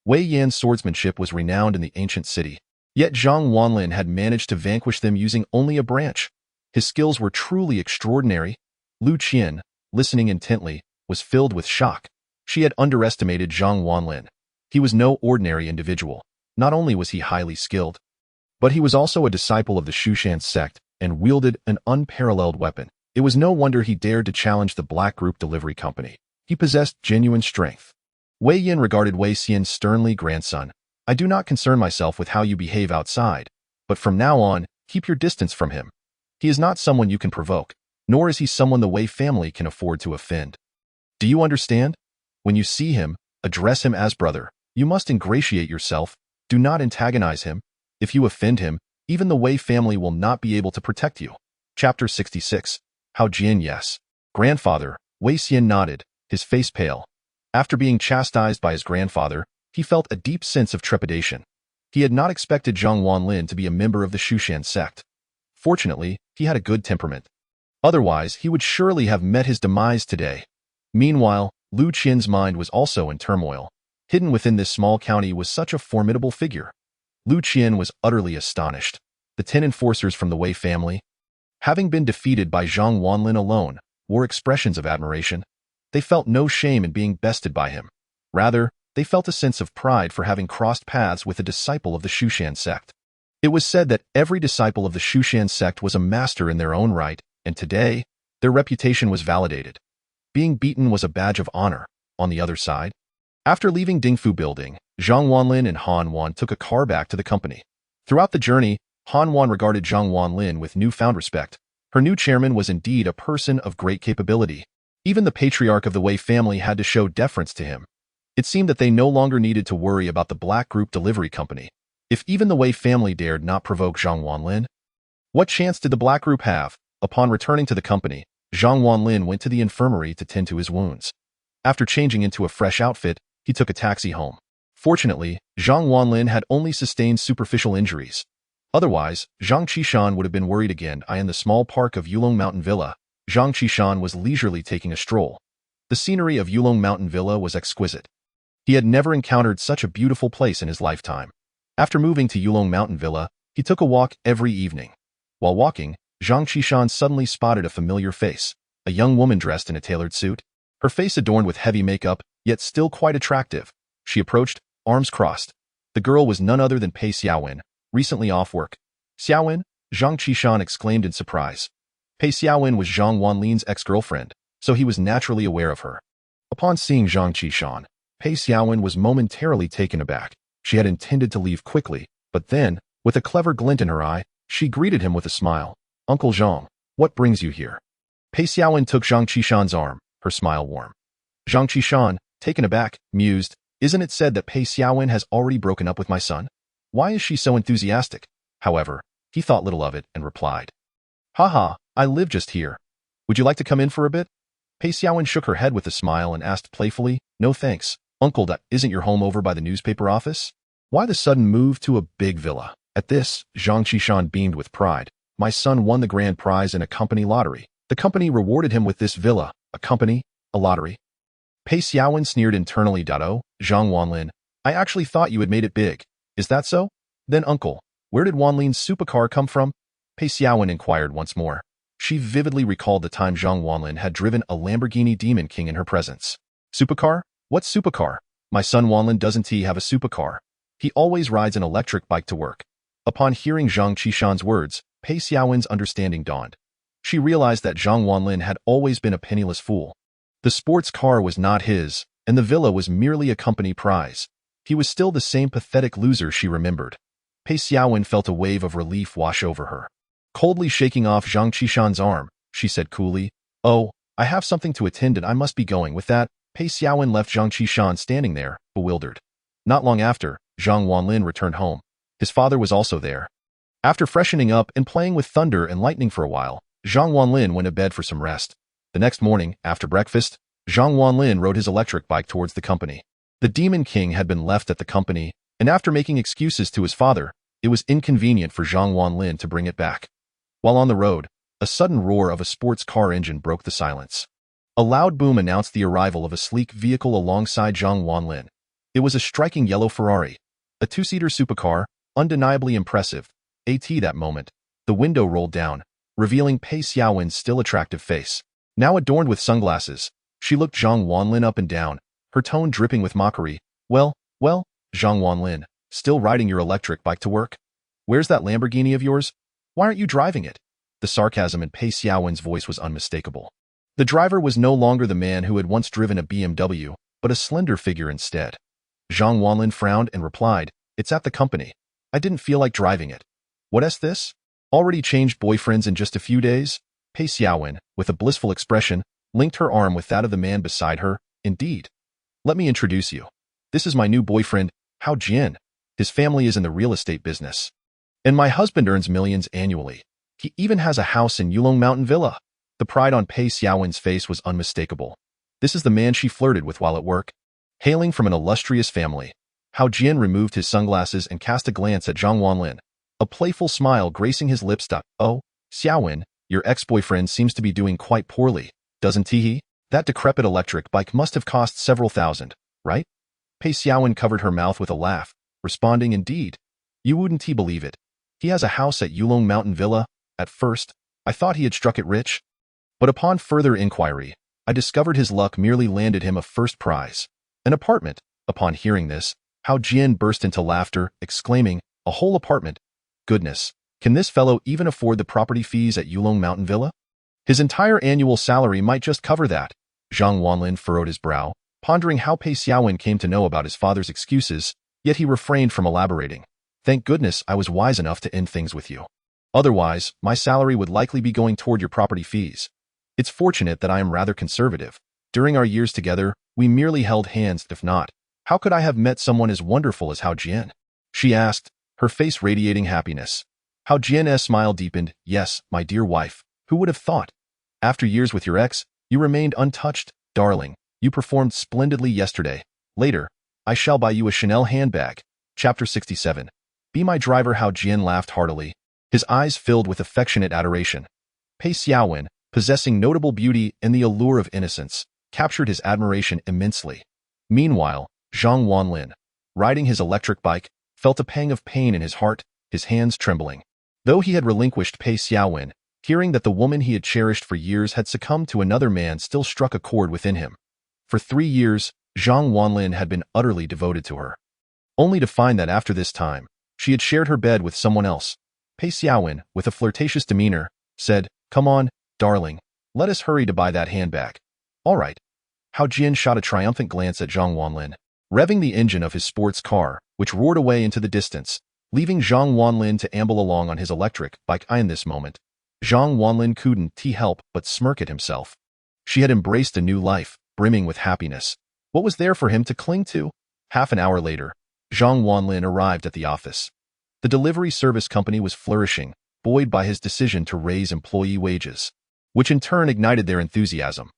Wei Yan's swordsmanship was renowned in the ancient city, yet Zhang Wanlin had managed to vanquish them using only a branch. His skills were truly extraordinary. Lu Qian, listening intently, was filled with shock. She had underestimated Zhang Wanlin. He was no ordinary individual. Not only was he highly skilled, but he was also a disciple of the Shushan sect and wielded an unparalleled weapon. It was no wonder he dared to challenge the Black Group Delivery Company. He possessed genuine strength. Wei Yin regarded Wei Xian sternly. Grandson, I do not concern myself with how you behave outside, but from now on, keep your distance from him. He is not someone you can provoke, nor is he someone the Wei family can afford to offend. Do you understand? When you see him, address him as brother. You must ingratiate yourself. Do not antagonize him. If you offend him, even the Wei family will not be able to protect you. Chapter 66. Hao Jian. Yes. Grandfather. Wei Xian nodded, his face pale. After being chastised by his grandfather, he felt a deep sense of trepidation. He had not expected Zhang Wanlin to be a member of the Shushan sect. Fortunately, he had a good temperament. Otherwise, he would surely have met his demise today. Meanwhile, Lu Qian's mind was also in turmoil. Hidden within this small county was such a formidable figure. Lu Qian was utterly astonished. The 10 enforcers from the Wei family, having been defeated by Zhang Wanlin alone, wore expressions of admiration. They felt no shame in being bested by him. Rather, they felt a sense of pride for having crossed paths with a disciple of the Shushan sect. It was said that every disciple of the Shushan sect was a master in their own right, and today, their reputation was validated. Being beaten was a badge of honor. On the other side, after leaving Dingfu Building, Zhang Wanlin and Han Wan took a car back to the company. Throughout the journey, Han Wan regarded Zhang Wanlin with newfound respect. Her new chairman was indeed a person of great capability. Even the patriarch of the Wei family had to show deference to him. It seemed that they no longer needed to worry about the Black Group Delivery Company. If even the Wei family dared not provoke Zhang Wanlin, what chance did the Black Group have? Upon returning to the company, Zhang Wanlin went to the infirmary to tend to his wounds. After changing into a fresh outfit, he took a taxi home. Fortunately, Zhang Wanlin had only sustained superficial injuries. Otherwise, Zhang Qishan would have been worried again. In the small park of Yulong Mountain Villa, Zhang Qishan was leisurely taking a stroll. The scenery of Yulong Mountain Villa was exquisite. He had never encountered such a beautiful place in his lifetime. After moving to Yulong Mountain Villa, he took a walk every evening. While walking, Zhang Qishan suddenly spotted a familiar face, a young woman dressed in a tailored suit. Her face adorned with heavy makeup, yet still quite attractive. She approached, arms crossed. The girl was none other than Pei Xiaowen, recently off work. Xiaowen? Zhang Qishan exclaimed in surprise. Pei Xiaowen was Zhang Wanlin's ex-girlfriend, so he was naturally aware of her. Upon seeing Zhang Qishan, Pei Xiaowen was momentarily taken aback. She had intended to leave quickly, but then, with a clever glint in her eye, she greeted him with a smile. Uncle Zhang, what brings you here? Pei Xiaowen took Zhang Qishan's arm, her smile warm. Zhang Qishan, taken aback, mused, isn't it said that Pei Xiaowen has already broken up with my son? Why is she so enthusiastic? However, he thought little of it and replied, Haha, I live just here. Would you like to come in for a bit? Pei Xiaowen shook her head with a smile and asked playfully, No thanks. Uncle, that isn't your home over by the newspaper office? Why the sudden move to a big villa? At this, Zhang Qishan beamed with pride. My son won the grand prize in a company lottery. The company rewarded him with this villa. A company? A lottery? Pei Xiaowen sneered internally. Oh, Zhang Wanlin, I actually thought you had made it big. Is that so? Then uncle, where did Wanlin's supercar come from? Pei Xiaowen inquired once more. She vividly recalled the time Zhang Wanlin had driven a Lamborghini Demon King in her presence. Supercar? What supercar? My son Wanlin doesn't he have a supercar? He always rides an electric bike to work. Upon hearing Zhang Qishan's words, Pei Xiaowen's understanding dawned. She realized that Zhang Wanlin had always been a penniless fool. The sports car was not his, and the villa was merely a company prize. He was still the same pathetic loser she remembered. Pei Xiaowen felt a wave of relief wash over her. Coldly shaking off Zhang Qishan's arm, she said coolly, Oh, I have something to attend and I must be going. With that, Pei Xiaowen left Zhang Qishan standing there, bewildered. Not long after, Zhang Wanlin returned home. His father was also there. After freshening up and playing with thunder and lightning for a while, Zhang Wanlin went to bed for some rest. The next morning, after breakfast, Zhang Wanlin rode his electric bike towards the company. The Demon King had been left at the company, and after making excuses to his father, it was inconvenient for Zhang Wanlin to bring it back. While on the road, a sudden roar of a sports car engine broke the silence. A loud boom announced the arrival of a sleek vehicle alongside Zhang Wanlin. It was a striking yellow Ferrari, a two-seater supercar, undeniably impressive. At that moment, the window rolled down, revealing Pei Xiaowen's still attractive face. Now adorned with sunglasses, she looked Zhang Wanlin up and down, her tone dripping with mockery. Well, Zhang Wanlin, still riding your electric bike to work? Where's that Lamborghini of yours? Why aren't you driving it? The sarcasm in Pei Xiaowen's voice was unmistakable. The driver was no longer the man who had once driven a BMW, but a slender figure instead. Zhang Wanlin frowned and replied, "It's at the company. I didn't feel like driving it." "What's this? Already changed boyfriends in just a few days?" Pei Xiaowen, with a blissful expression, linked her arm with that of the man beside her. "Indeed. Let me introduce you. This is my new boyfriend, Hao Jian. His family is in the real estate business. And my husband earns millions annually. He even has a house in Yulong Mountain Villa." The pride on Pei Xiaowen's face was unmistakable. This is the man she flirted with while at work. Hailing from an illustrious family, Hao Jian removed his sunglasses and cast a glance at Zhang Wanlin, a playful smile gracing his lips. "Oh, Xiaowen, your ex-boyfriend seems to be doing quite poorly, doesn't he? That decrepit electric bike must have cost several thousand, right?" Pei Xiaowen covered her mouth with a laugh, responding, "Indeed. You wouldn't believe it. He has a house at Yulong Mountain Villa. At first, I thought he had struck it rich. But upon further inquiry, I discovered his luck merely landed him a first prize, an apartment." Upon hearing this, Hao Jian burst into laughter, exclaiming, "A whole apartment? Goodness, can this fellow even afford the property fees at Yulong Mountain Villa? His entire annual salary might just cover that." Zhang Wanlin furrowed his brow, pondering how Pei Xiaowen came to know about his father's excuses, yet he refrained from elaborating. "Thank goodness I was wise enough to end things with you. Otherwise, my salary would likely be going toward your property fees. It's fortunate that I am rather conservative. During our years together, we merely held hands. If not, how could I have met someone as wonderful as Hao Jian?" she asked, her face radiating happiness. Hao Jian's smile deepened. "Yes, my dear wife, who would have thought? After years with your ex, you remained untouched. Darling, you performed splendidly yesterday. Later, I shall buy you a Chanel handbag." Chapter 67. Be my driver. Hao Jian laughed heartily, his eyes filled with affectionate adoration. Pei Xiaowen, possessing notable beauty and the allure of innocence, captured his admiration immensely. Meanwhile, Zhang Wanlin, riding his electric bike, felt a pang of pain in his heart, his hands trembling. Though he had relinquished Pei Xiaowen, hearing that the woman he had cherished for years had succumbed to another man still struck a chord within him. For 3 years, Zhang Wanlin had been utterly devoted to her, only to find that after this time, she had shared her bed with someone else. Pei Xiaowen, with a flirtatious demeanor, said, "Come on, darling, let us hurry to buy that handbag." "All right." Hao Jian shot a triumphant glance at Zhang Wanlin, revving the engine of his sports car, which roared away into the distance, leaving Zhang Wanlin to amble along on his electric bike. In this moment, Zhang Wanlin couldn't help but smirk at himself. She had embraced a new life, brimming with happiness. What was there for him to cling to? Half an hour later, Zhang Wanlin arrived at the office. The delivery service company was flourishing, buoyed by his decision to raise employee wages, which in turn ignited their enthusiasm.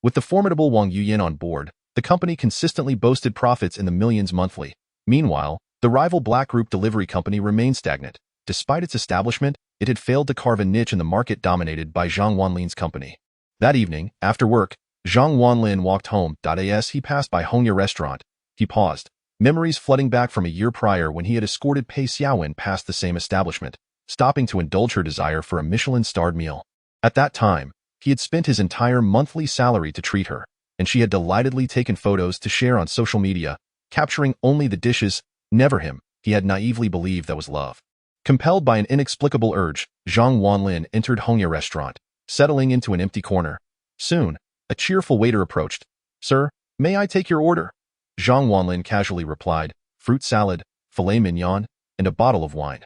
With the formidable Wang Yuyan on board, the company consistently boasted profits in the millions monthly. Meanwhile, the rival Black Group delivery company remained stagnant. Despite its establishment, it had failed to carve a niche in the market dominated by Zhang Wanlin's company. That evening, after work, Zhang Wanlin walked home. As he passed by Hongya restaurant, he paused, memories flooding back from a year prior when he had escorted Pei Xiaowen past the same establishment, stopping to indulge her desire for a Michelin-starred meal. At that time, he had spent his entire monthly salary to treat her, and she had delightedly taken photos to share on social media, capturing only the dishes, never him. He had naively believed that was love. Compelled by an inexplicable urge, Zhang Wanlin entered Hongya restaurant, settling into an empty corner. Soon, a cheerful waiter approached. "Sir, may I take your order?" Zhang Wanlin casually replied, "Fruit salad, filet mignon, and a bottle of wine."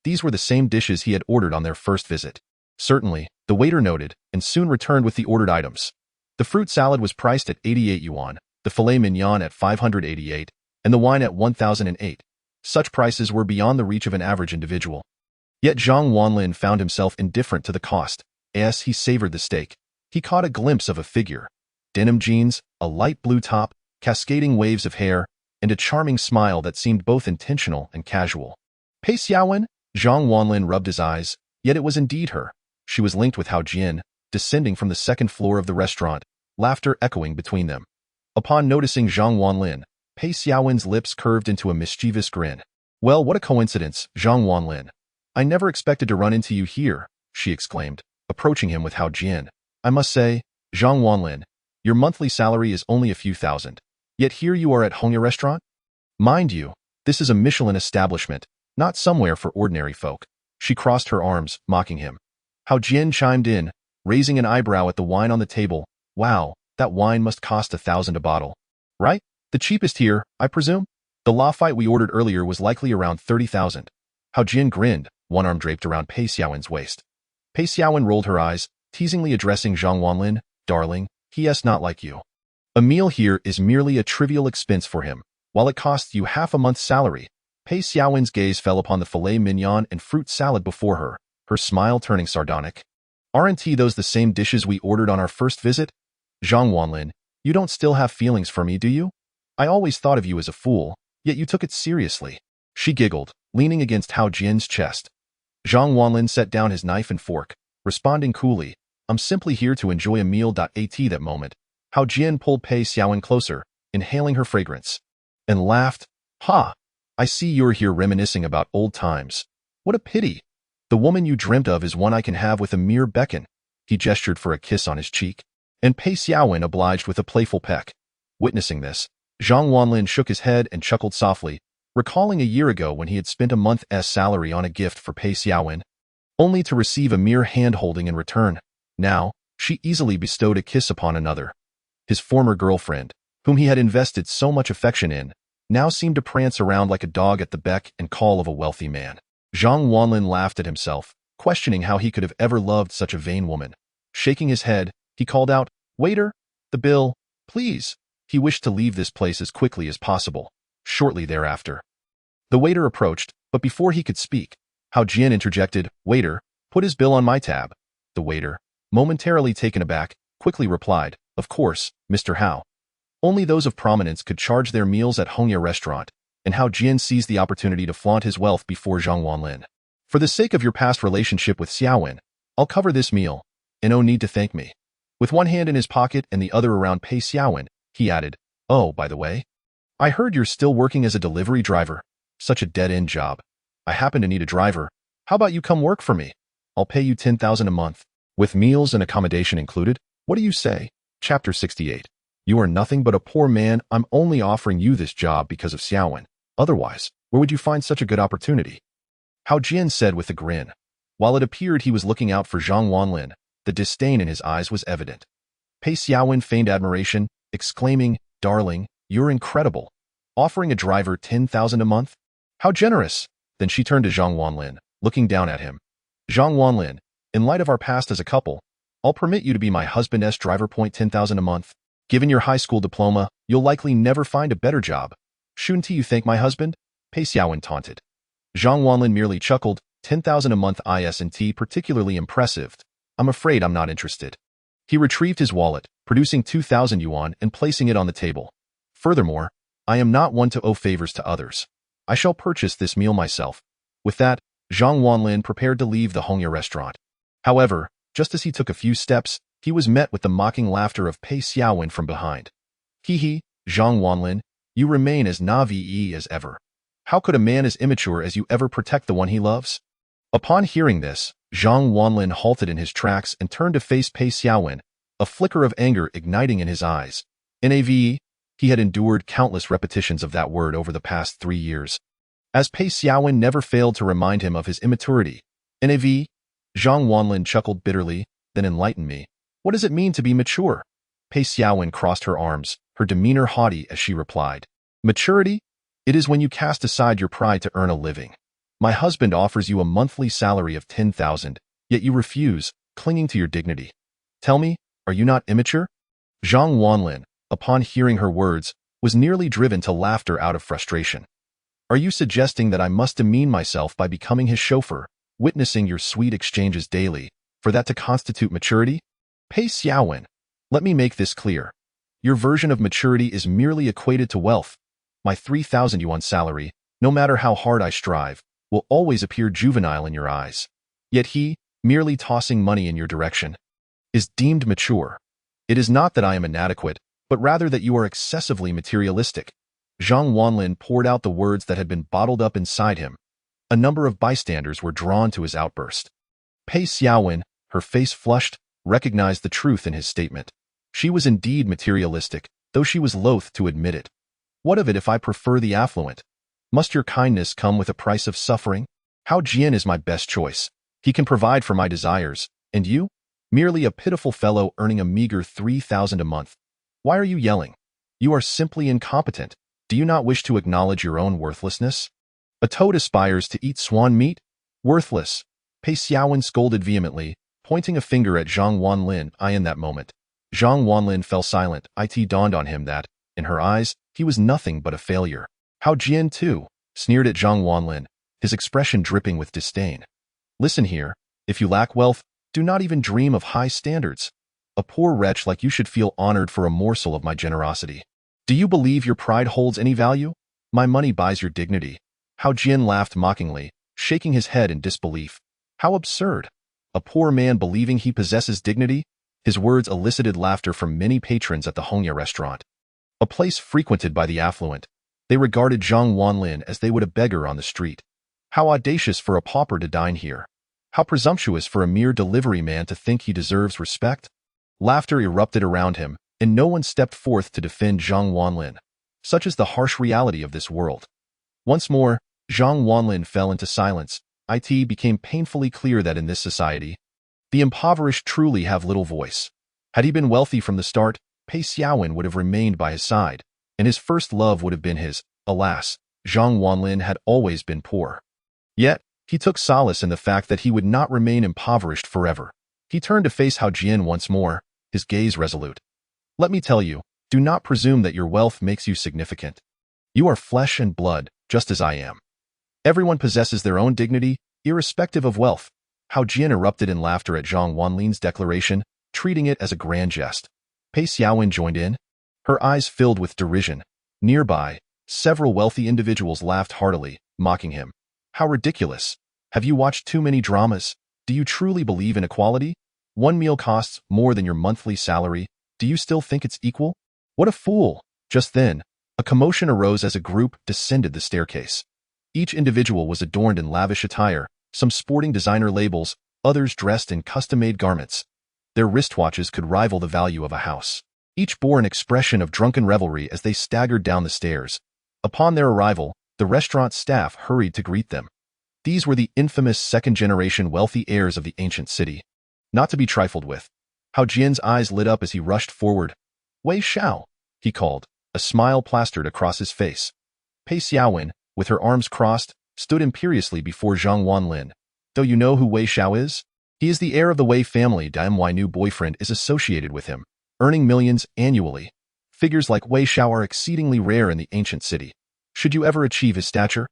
These were the same dishes he had ordered on their first visit. "Certainly," the waiter noted, and soon returned with the ordered items. The fruit salad was priced at 88 yuan, the filet mignon at 588, and the wine at 1,008. Such prices were beyond the reach of an average individual. Yet Zhang Wanlin found himself indifferent to the cost. As he savored the steak, he caught a glimpse of a figure. Denim jeans, a light blue top, cascading waves of hair, and a charming smile that seemed both intentional and casual. Pei Xiaowen? Zhang Wanlin rubbed his eyes, yet it was indeed her. She was linked with Hao Jian, descending from the second floor of the restaurant, laughter echoing between them. Upon noticing Zhang Wanlin, Pei Xiaowen's lips curved into a mischievous grin. Well, what a coincidence, Zhang Wanlin. I never expected to run into you here, she exclaimed, approaching him with Hao Jian. I must say, Zhang Wanlin, your monthly salary is only a few thousand. Yet here you are at Hongya Restaurant? Mind you, this is a Michelin establishment, not somewhere for ordinary folk. She crossed her arms, mocking him. Hao Jian chimed in, raising an eyebrow at the wine on the table. Wow, that wine must cost 1,000 a bottle. Right? The cheapest here, I presume? The Lafite we ordered earlier was likely around 30,000. Hao Jian grinned, one arm draped around Pei Xiaowen's waist. Pei Xiaowen rolled her eyes, teasingly addressing Zhang Wanlin. Darling, he is not like you. A meal here is merely a trivial expense for him, while it costs you half a month's salary. Pei Xiaowen's gaze fell upon the filet mignon and fruit salad before her, her smile turning sardonic. Aren't those the same dishes we ordered on our first visit? Zhang Wanlin, you don't still have feelings for me, do you? I always thought of you as a fool, yet you took it seriously. She giggled, leaning against Hao Jian's chest. Zhang Wanlin set down his knife and fork, responding coolly, I'm simply here to enjoy a meal. At that moment, Hao Jian pulled Pei Xiaowen closer, inhaling her fragrance, and laughed. Ha! I see you're here reminiscing about old times. What a pity. The woman you dreamt of is one I can have with a mere beckon. He gestured for a kiss on his cheek, and Pei Xiaowen obliged with a playful peck. Witnessing this, Zhang Wanlin shook his head and chuckled softly, recalling a year ago when he had spent a month's salary on a gift for Pei Xiaowen, only to receive a mere hand-holding in return. Now, she easily bestowed a kiss upon another. His former girlfriend, whom he had invested so much affection in, now seemed to prance around like a dog at the beck and call of a wealthy man. Zhang Wanlin laughed at himself, questioning how he could have ever loved such a vain woman. Shaking his head, he called out, Waiter, the bill, please. He wished to leave this place as quickly as possible. Shortly thereafter, the waiter approached, but before he could speak, Hao Jian interjected, Waiter, put his bill on my tab. The waiter, momentarily taken aback, quickly replied, Of course, Mr. Hao. Only those of prominence could charge their meals at Hongya Restaurant, and Hao Jian seized the opportunity to flaunt his wealth before Zhang Wanlin. For the sake of your past relationship with Xiaowen, I'll cover this meal, and no need to thank me. With one hand in his pocket and the other around Pei Xiaowen, he added, Oh, by the way, I heard you're still working as a delivery driver. Such a dead-end job. I happen to need a driver. How about you come work for me? I'll pay you 10,000 a month, with meals and accommodation included. What do you say? Chapter 68. You are nothing but a poor man. I'm only offering you this job because of Xiaowen. Otherwise, where would you find such a good opportunity? Hao Jian said with a grin. While it appeared he was looking out for Zhang Wanlin, the disdain in his eyes was evident. Pei Xiaowen feigned admiration, exclaiming, Darling, you're incredible. Offering a driver 10,000 a month? How generous! Then she turned to Zhang Wanlin, looking down at him. Zhang Wanlin, in light of our past as a couple, I'll permit you to be my husband's driver. 10,000 a month. Given your high school diploma, you'll likely never find a better job. Shouldn't you thank my husband? Pei Xiaowen taunted. Zhang Wanlin merely chuckled, 10,000 a month isn't particularly impressive. I'm afraid I'm not interested. He retrieved his wallet, producing 2,000 yuan and placing it on the table. Furthermore, I am not one to owe favors to others. I shall purchase this meal myself. With that, Zhang Wanlin prepared to leave the Hongya restaurant. However, just as he took a few steps, he was met with the mocking laughter of Pei Xiaowen from behind. Hee, Zhang Wanlin, you remain as naive as ever. How could a man as immature as you ever protect the one he loves? Upon hearing this, Zhang Wanlin halted in his tracks and turned to face Pei Xiaowen, a flicker of anger igniting in his eyes. Nave, he had endured countless repetitions of that word over the past 3 years, as Pei Xiaowen never failed to remind him of his immaturity. Nave, Zhang Wanlin chuckled bitterly, then enlighten me. What does it mean to be mature? Pei Xiaowen crossed her arms, her demeanor haughty as she replied. Maturity? It is when you cast aside your pride to earn a living. My husband offers you a monthly salary of 10,000, yet you refuse, clinging to your dignity. Tell me, are you not immature? Zhang Wanlin, upon hearing her words, was nearly driven to laughter out of frustration. Are you suggesting that I must demean myself by becoming his chauffeur, witnessing your sweet exchanges daily, for that to constitute maturity? Pei Xiaowen, let me make this clear. Your version of maturity is merely equated to wealth. My 3,000 yuan salary, no matter how hard I strive, will always appear juvenile in your eyes. Yet he, merely tossing money in your direction, is deemed mature. It is not that I am inadequate, but rather that you are excessively materialistic. Zhang Wanlin poured out the words that had been bottled up inside him. A number of bystanders were drawn to his outburst. Pei Xiaowen, her face flushed, recognized the truth in his statement. She was indeed materialistic, though she was loath to admit it. What of it if I prefer the affluent? Must your kindness come with a price of suffering? Hao Jian is my best choice. He can provide for my desires. And you? Merely a pitiful fellow earning a meager 3,000 a month. Why are you yelling? You are simply incompetent. Do you not wish to acknowledge your own worthlessness? A toad aspires to eat swan meat? Worthless. Pei Xiaowen scolded vehemently, pointing a finger at Zhang Wanlin. In that moment, Zhang Wanlin fell silent. It dawned on him that, in her eyes, he was nothing but a failure. Hao Jian, too, sneered at Zhang Wanlin, his expression dripping with disdain. Listen here, if you lack wealth, do not even dream of high standards. A poor wretch like you should feel honored for a morsel of my generosity. Do you believe your pride holds any value? My money buys your dignity. Hao Jian laughed mockingly, shaking his head in disbelief. How absurd! A poor man believing he possesses dignity? His words elicited laughter from many patrons at the Hongya restaurant. A place frequented by the affluent, they regarded Zhang Wanlin as they would a beggar on the street. How audacious for a pauper to dine here. How presumptuous for a mere delivery man to think he deserves respect. Laughter erupted around him, and no one stepped forth to defend Zhang Wanlin. Such is the harsh reality of this world. Once more, Zhang Wanlin fell into silence. It became painfully clear that in this society, the impoverished truly have little voice. Had he been wealthy from the start, Pei Xiaowen would have remained by his side, and his first love would have been his. Alas, Zhang Wanlin had always been poor. Yet, he took solace in the fact that he would not remain impoverished forever. He turned to face Hao Jian once more, his gaze resolute. Let me tell you, do not presume that your wealth makes you significant. You are flesh and blood, just as I am. Everyone possesses their own dignity, irrespective of wealth. Hao Jian erupted in laughter at Zhang Wanlin's declaration, treating it as a grand jest. Pei Xiaowen joined in. Her eyes filled with derision. Nearby, several wealthy individuals laughed heartily, mocking him. How ridiculous! Have you watched too many dramas? Do you truly believe in equality? One meal costs more than your monthly salary. Do you still think it's equal? What a fool! Just then, a commotion arose as a group descended the staircase. Each individual was adorned in lavish attire, some sporting designer labels, others dressed in custom-made garments. Their wristwatches could rival the value of a house. Each bore an expression of drunken revelry as they staggered down the stairs. Upon their arrival, the restaurant staff hurried to greet them. These were the infamous second-generation wealthy heirs of the ancient city. Not to be trifled with. Hao Jian's eyes lit up as he rushed forward. Wei Xiao, he called, a smile plastered across his face. Pei Xiaowen, with her arms crossed, stood imperiously before Zhang Wanlin. Do you know who Wei Xiao is? He is the heir of the Wei family. My new boyfriend is associated with him, earning millions annually. Figures like Wei Xiao are exceedingly rare in the ancient city. Should you ever achieve his stature,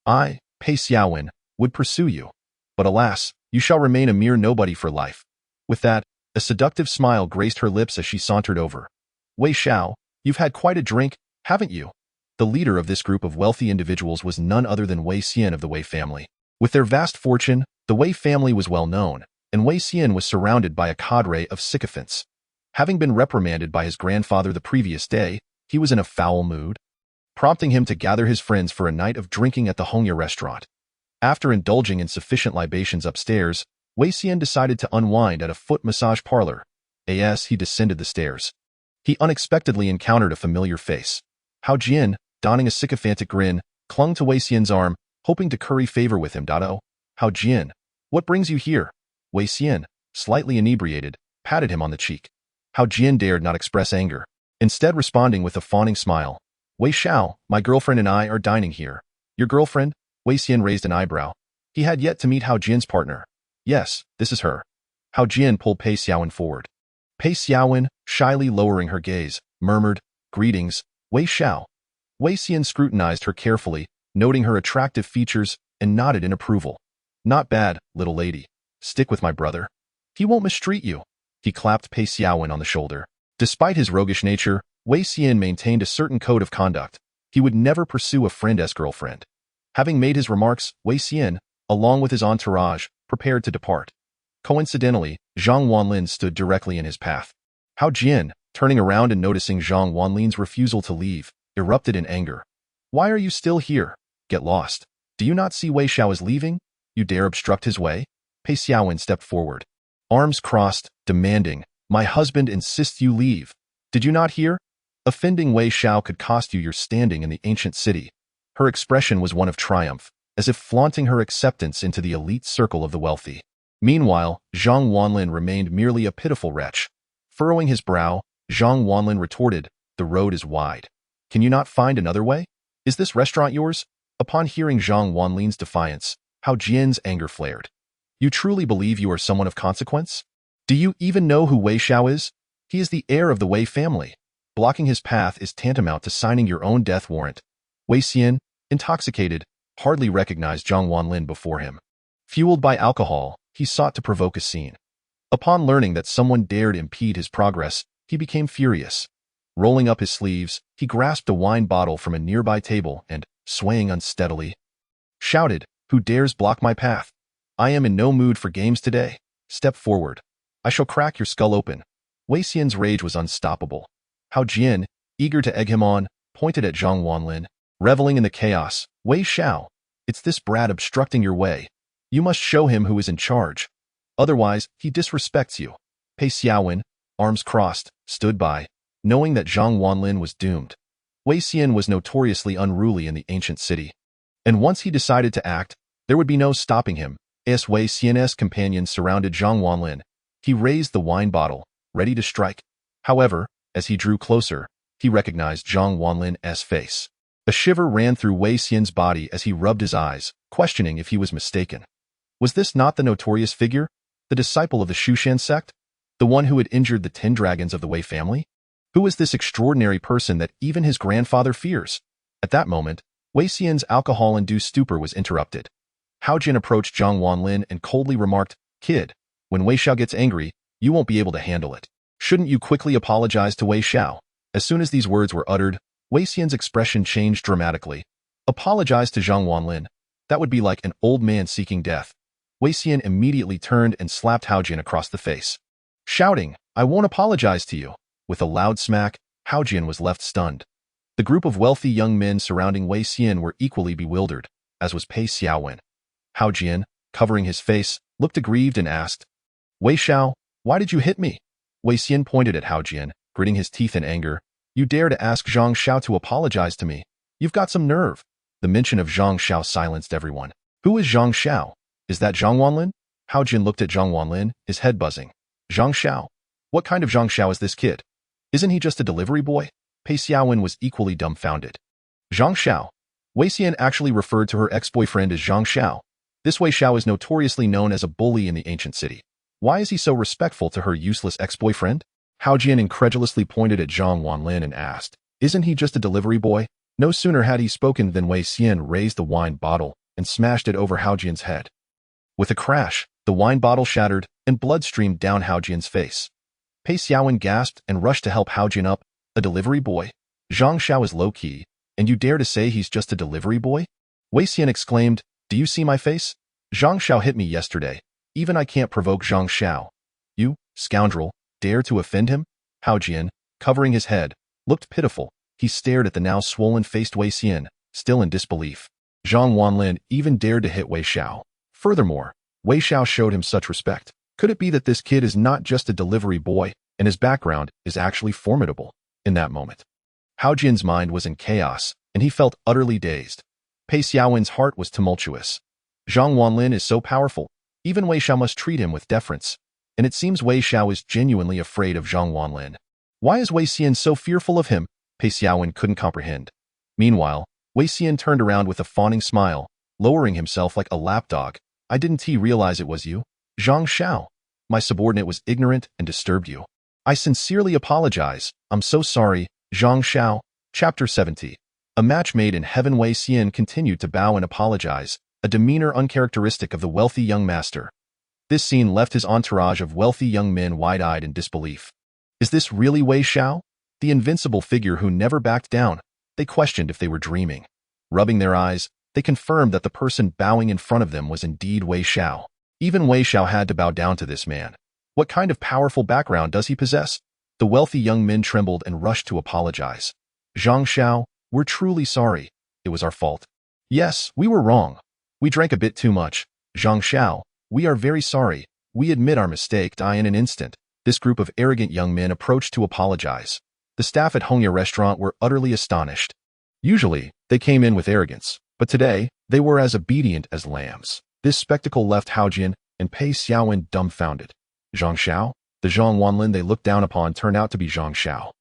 I, Pei Xiaowen, would pursue you. But alas, you shall remain a mere nobody for life. With that, a seductive smile graced her lips as she sauntered over. Wei Xiao, you've had quite a drink, haven't you? The leader of this group of wealthy individuals was none other than Wei Xian of the Wei family. With their vast fortune, the Wei family was well known, and Wei Xian was surrounded by a cadre of sycophants. Having been reprimanded by his grandfather the previous day, he was in a foul mood, prompting him to gather his friends for a night of drinking at the Hongya restaurant. After indulging in sufficient libations upstairs, Wei Xian decided to unwind at a foot massage parlor. As he descended the stairs, he unexpectedly encountered a familiar face. Hao Jian, donning a sycophantic grin, clung to Wei Xian's arm, hoping to curry favor with him. Oh, Hao Jian, what brings you here? Wei Xian, slightly inebriated, patted him on the cheek. Hao Jian dared not express anger, instead responding with a fawning smile. Wei Xiao, my girlfriend and I are dining here. Your girlfriend? Wei Xian raised an eyebrow. He had yet to meet Hao Jian's partner. Yes, this is her. Hao Jian pulled Pei Xiaowen forward. Pei Xiaowen, shyly lowering her gaze, murmured, Greetings, Wei Xiao. Wei Xian scrutinized her carefully, noting her attractive features, and nodded in approval. Not bad, little lady. Stick with my brother. He won't mistreat you. He clapped Pei Xiaowen on the shoulder. Despite his roguish nature, Wei Xian maintained a certain code of conduct. He would never pursue a friend-esque girlfriend. Having made his remarks, Wei Xian, along with his entourage, prepared to depart. Coincidentally, Zhang Wanlin stood directly in his path. Hao Jian, turning around and noticing Zhang Wanlin's refusal to leave, erupted in anger. Why are you still here? Get lost. Do you not see Wei Xiao is leaving? You dare obstruct his way? Pei Xiaowen stepped forward. Arms crossed, demanding, my husband insists you leave. Did you not hear? Offending Wei Xiao could cost you your standing in the ancient city. Her expression was one of triumph, as if flaunting her acceptance into the elite circle of the wealthy. Meanwhile, Zhang Wanlin remained merely a pitiful wretch. Furrowing his brow, Zhang Wanlin retorted, the road is wide. Can you not find another way? Is this restaurant yours? Upon hearing Zhang Wanlin's defiance, Hao Jian's anger flared. You truly believe you are someone of consequence? Do you even know who Wei Xiao is? He is the heir of the Wei family. Blocking his path is tantamount to signing your own death warrant. Wei Xian, intoxicated, hardly recognized Zhang Wanlin before him. Fueled by alcohol, he sought to provoke a scene. Upon learning that someone dared impede his progress, he became furious. Rolling up his sleeves, he grasped a wine bottle from a nearby table and, swaying unsteadily, shouted, who dares block my path? I am in no mood for games today. Step forward. I shall crack your skull open. Wei Xian's rage was unstoppable. Hao Jian, eager to egg him on, pointed at Zhang Wanlin. Reveling in the chaos, Wei Xiao, it's this brat obstructing your way. You must show him who is in charge. Otherwise, he disrespects you. Pei Xiaowen, arms crossed, stood by, knowing that Zhang Wanlin was doomed. Wei Xian was notoriously unruly in the ancient city. And once he decided to act, there would be no stopping him. As Wei Xian's companions surrounded Zhang Wanlin, he raised the wine bottle, ready to strike. However, as he drew closer, he recognized Zhang Wanlin's face. A shiver ran through Wei Xian's body as he rubbed his eyes, questioning if he was mistaken. Was this not the notorious figure, the disciple of the Shushan sect? The one who had injured the 10 dragons of the Wei family? Who was this extraordinary person that even his grandfather fears? At that moment, Wei Xian's alcohol-induced stupor was interrupted. Hao Jian approached Zhang Wanlin and coldly remarked, Kid, when Wei Xiao gets angry, you won't be able to handle it. Shouldn't you quickly apologize to Wei Xiao? As soon as these words were uttered, Wei Xian's expression changed dramatically. Apologize to Zhang Wanlin? That would be like an old man seeking death. Wei Xian immediately turned and slapped Hao Jian across the face, shouting, I won't apologize to you. With a loud smack, Hao Jian was left stunned. The group of wealthy young men surrounding Wei Xian were equally bewildered, as was Pei Xiaowen. Hao Jian, covering his face, looked aggrieved and asked, Wei Xiao, why did you hit me? Wei Xian pointed at Hao Jian, gritting his teeth in anger. You dare to ask Zhang Xiao to apologize to me? You've got some nerve. The mention of Zhang Xiao silenced everyone. Who is Zhang Xiao? Is that Zhang Wanlin? Hao Jian looked at Zhang Wanlin, his head buzzing. Zhang Xiao? What kind of Zhang Xiao is this kid? Isn't he just a delivery boy? Pei Xiaowen was equally dumbfounded. Zhang Xiao. Wei Xian actually referred to her ex-boyfriend as Zhang Xiao. This Wei Xiao is notoriously known as a bully in the ancient city. Why is he so respectful to her useless ex-boyfriend? Hao Jian incredulously pointed at Zhang Wanlin and asked, Isn't he just a delivery boy? No sooner had he spoken than Wei Xian raised the wine bottle and smashed it over Hao Jian's head. With a crash, the wine bottle shattered and blood streamed down Hao Jian's face. Pei Xiaowen gasped and rushed to help Hao Jian up. A delivery boy? Zhang Xiao is low-key, and you dare to say he's just a delivery boy? Wei Xian exclaimed, Do you see my face? Zhang Xiao hit me yesterday. Even I can't provoke Zhang Xiao. You, scoundrel, dare to offend him? Hao Jian, covering his head, looked pitiful. He stared at the now swollen-faced Wei Xian, still in disbelief. Zhang Wanlin even dared to hit Wei Xiao. Furthermore, Wei Xiao showed him such respect. Could it be that this kid is not just a delivery boy, and his background is actually formidable? In that moment, Hao Jian's mind was in chaos, and he felt utterly dazed. Pei Xiaowen's heart was tumultuous. Zhang Wanlin is so powerful, even Wei Xiao must treat him with deference. And it seems Wei Xiao is genuinely afraid of Zhang Wanlin. Why is Wei Xian so fearful of him? Pei Xiaowen couldn't comprehend. Meanwhile, Wei Xian turned around with a fawning smile, lowering himself like a lapdog. I didn't realize it was you, Zhang Xiao. My subordinate was ignorant and disturbed you. I sincerely apologize. I'm so sorry, Zhang Xiao. Chapter 70. A match made in heaven. Wei Xian continued to bow and apologize, a demeanor uncharacteristic of the wealthy young master. This scene left his entourage of wealthy young men wide-eyed in disbelief. Is this really Wei Xiao? The invincible figure who never backed down? They questioned if they were dreaming. Rubbing their eyes, they confirmed that the person bowing in front of them was indeed Wei Xiao. Even Wei Xiao had to bow down to this man. What kind of powerful background does he possess? The wealthy young men trembled and rushed to apologize. Zhang Xiao, we're truly sorry. It was our fault. Yes, we were wrong. We drank a bit too much. Zhang Xiao, we are very sorry. We admit our mistake. Die in an instant. This group of arrogant young men approached to apologize. The staff at Hongya restaurant were utterly astonished. Usually, they came in with arrogance, but today, they were as obedient as lambs. This spectacle left Haojian and Pei Xiaowen dumbfounded. Zhang Xiao? The Zhang Wanlin they looked down upon turned out to be Zhang Xiao.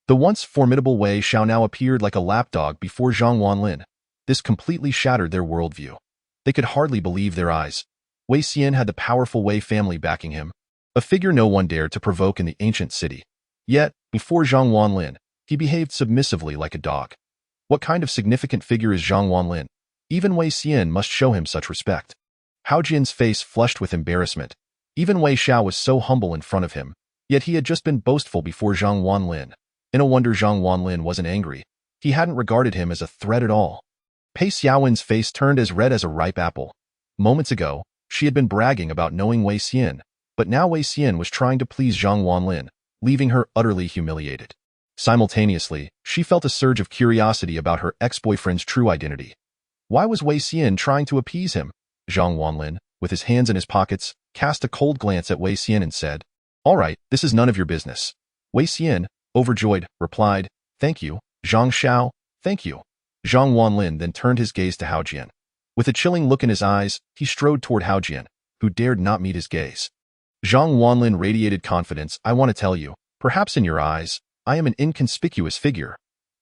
The once formidable Wei Xiao now appeared like a lapdog before Zhang Wanlin. This completely shattered their worldview. They could hardly believe their eyes. Wei Xian had the powerful Wei family backing him, a figure no one dared to provoke in the ancient city. Yet, before Zhang Wanlin, he behaved submissively like a dog. What kind of significant figure is Zhang Wanlin? Even Wei Xian must show him such respect. Haojian's face flushed with embarrassment. Even Wei Xiao was so humble in front of him, yet he had just been boastful before Zhang Wanlin. No wonder Zhang Wanlin wasn't angry. He hadn't regarded him as a threat at all. Pei Xiaowen's face turned as red as a ripe apple. Moments ago, she had been bragging about knowing Wei Xian, but now Wei Xian was trying to please Zhang Wanlin, leaving her utterly humiliated. Simultaneously, she felt a surge of curiosity about her ex-boyfriend's true identity. Why was Wei Xian trying to appease him? Zhang Wanlin, with his hands in his pockets, cast a cold glance at Wei Xian and said, "All right, this is none of your business." Wei Xian, overjoyed, replied, "Thank you, Zhang Xiao, thank you." Zhang Wanlin then turned his gaze to Haojian. With a chilling look in his eyes, he strode toward Haojian, who dared not meet his gaze. Zhang Wanlin radiated confidence. "I want to tell you, perhaps in your eyes, I am an inconspicuous figure.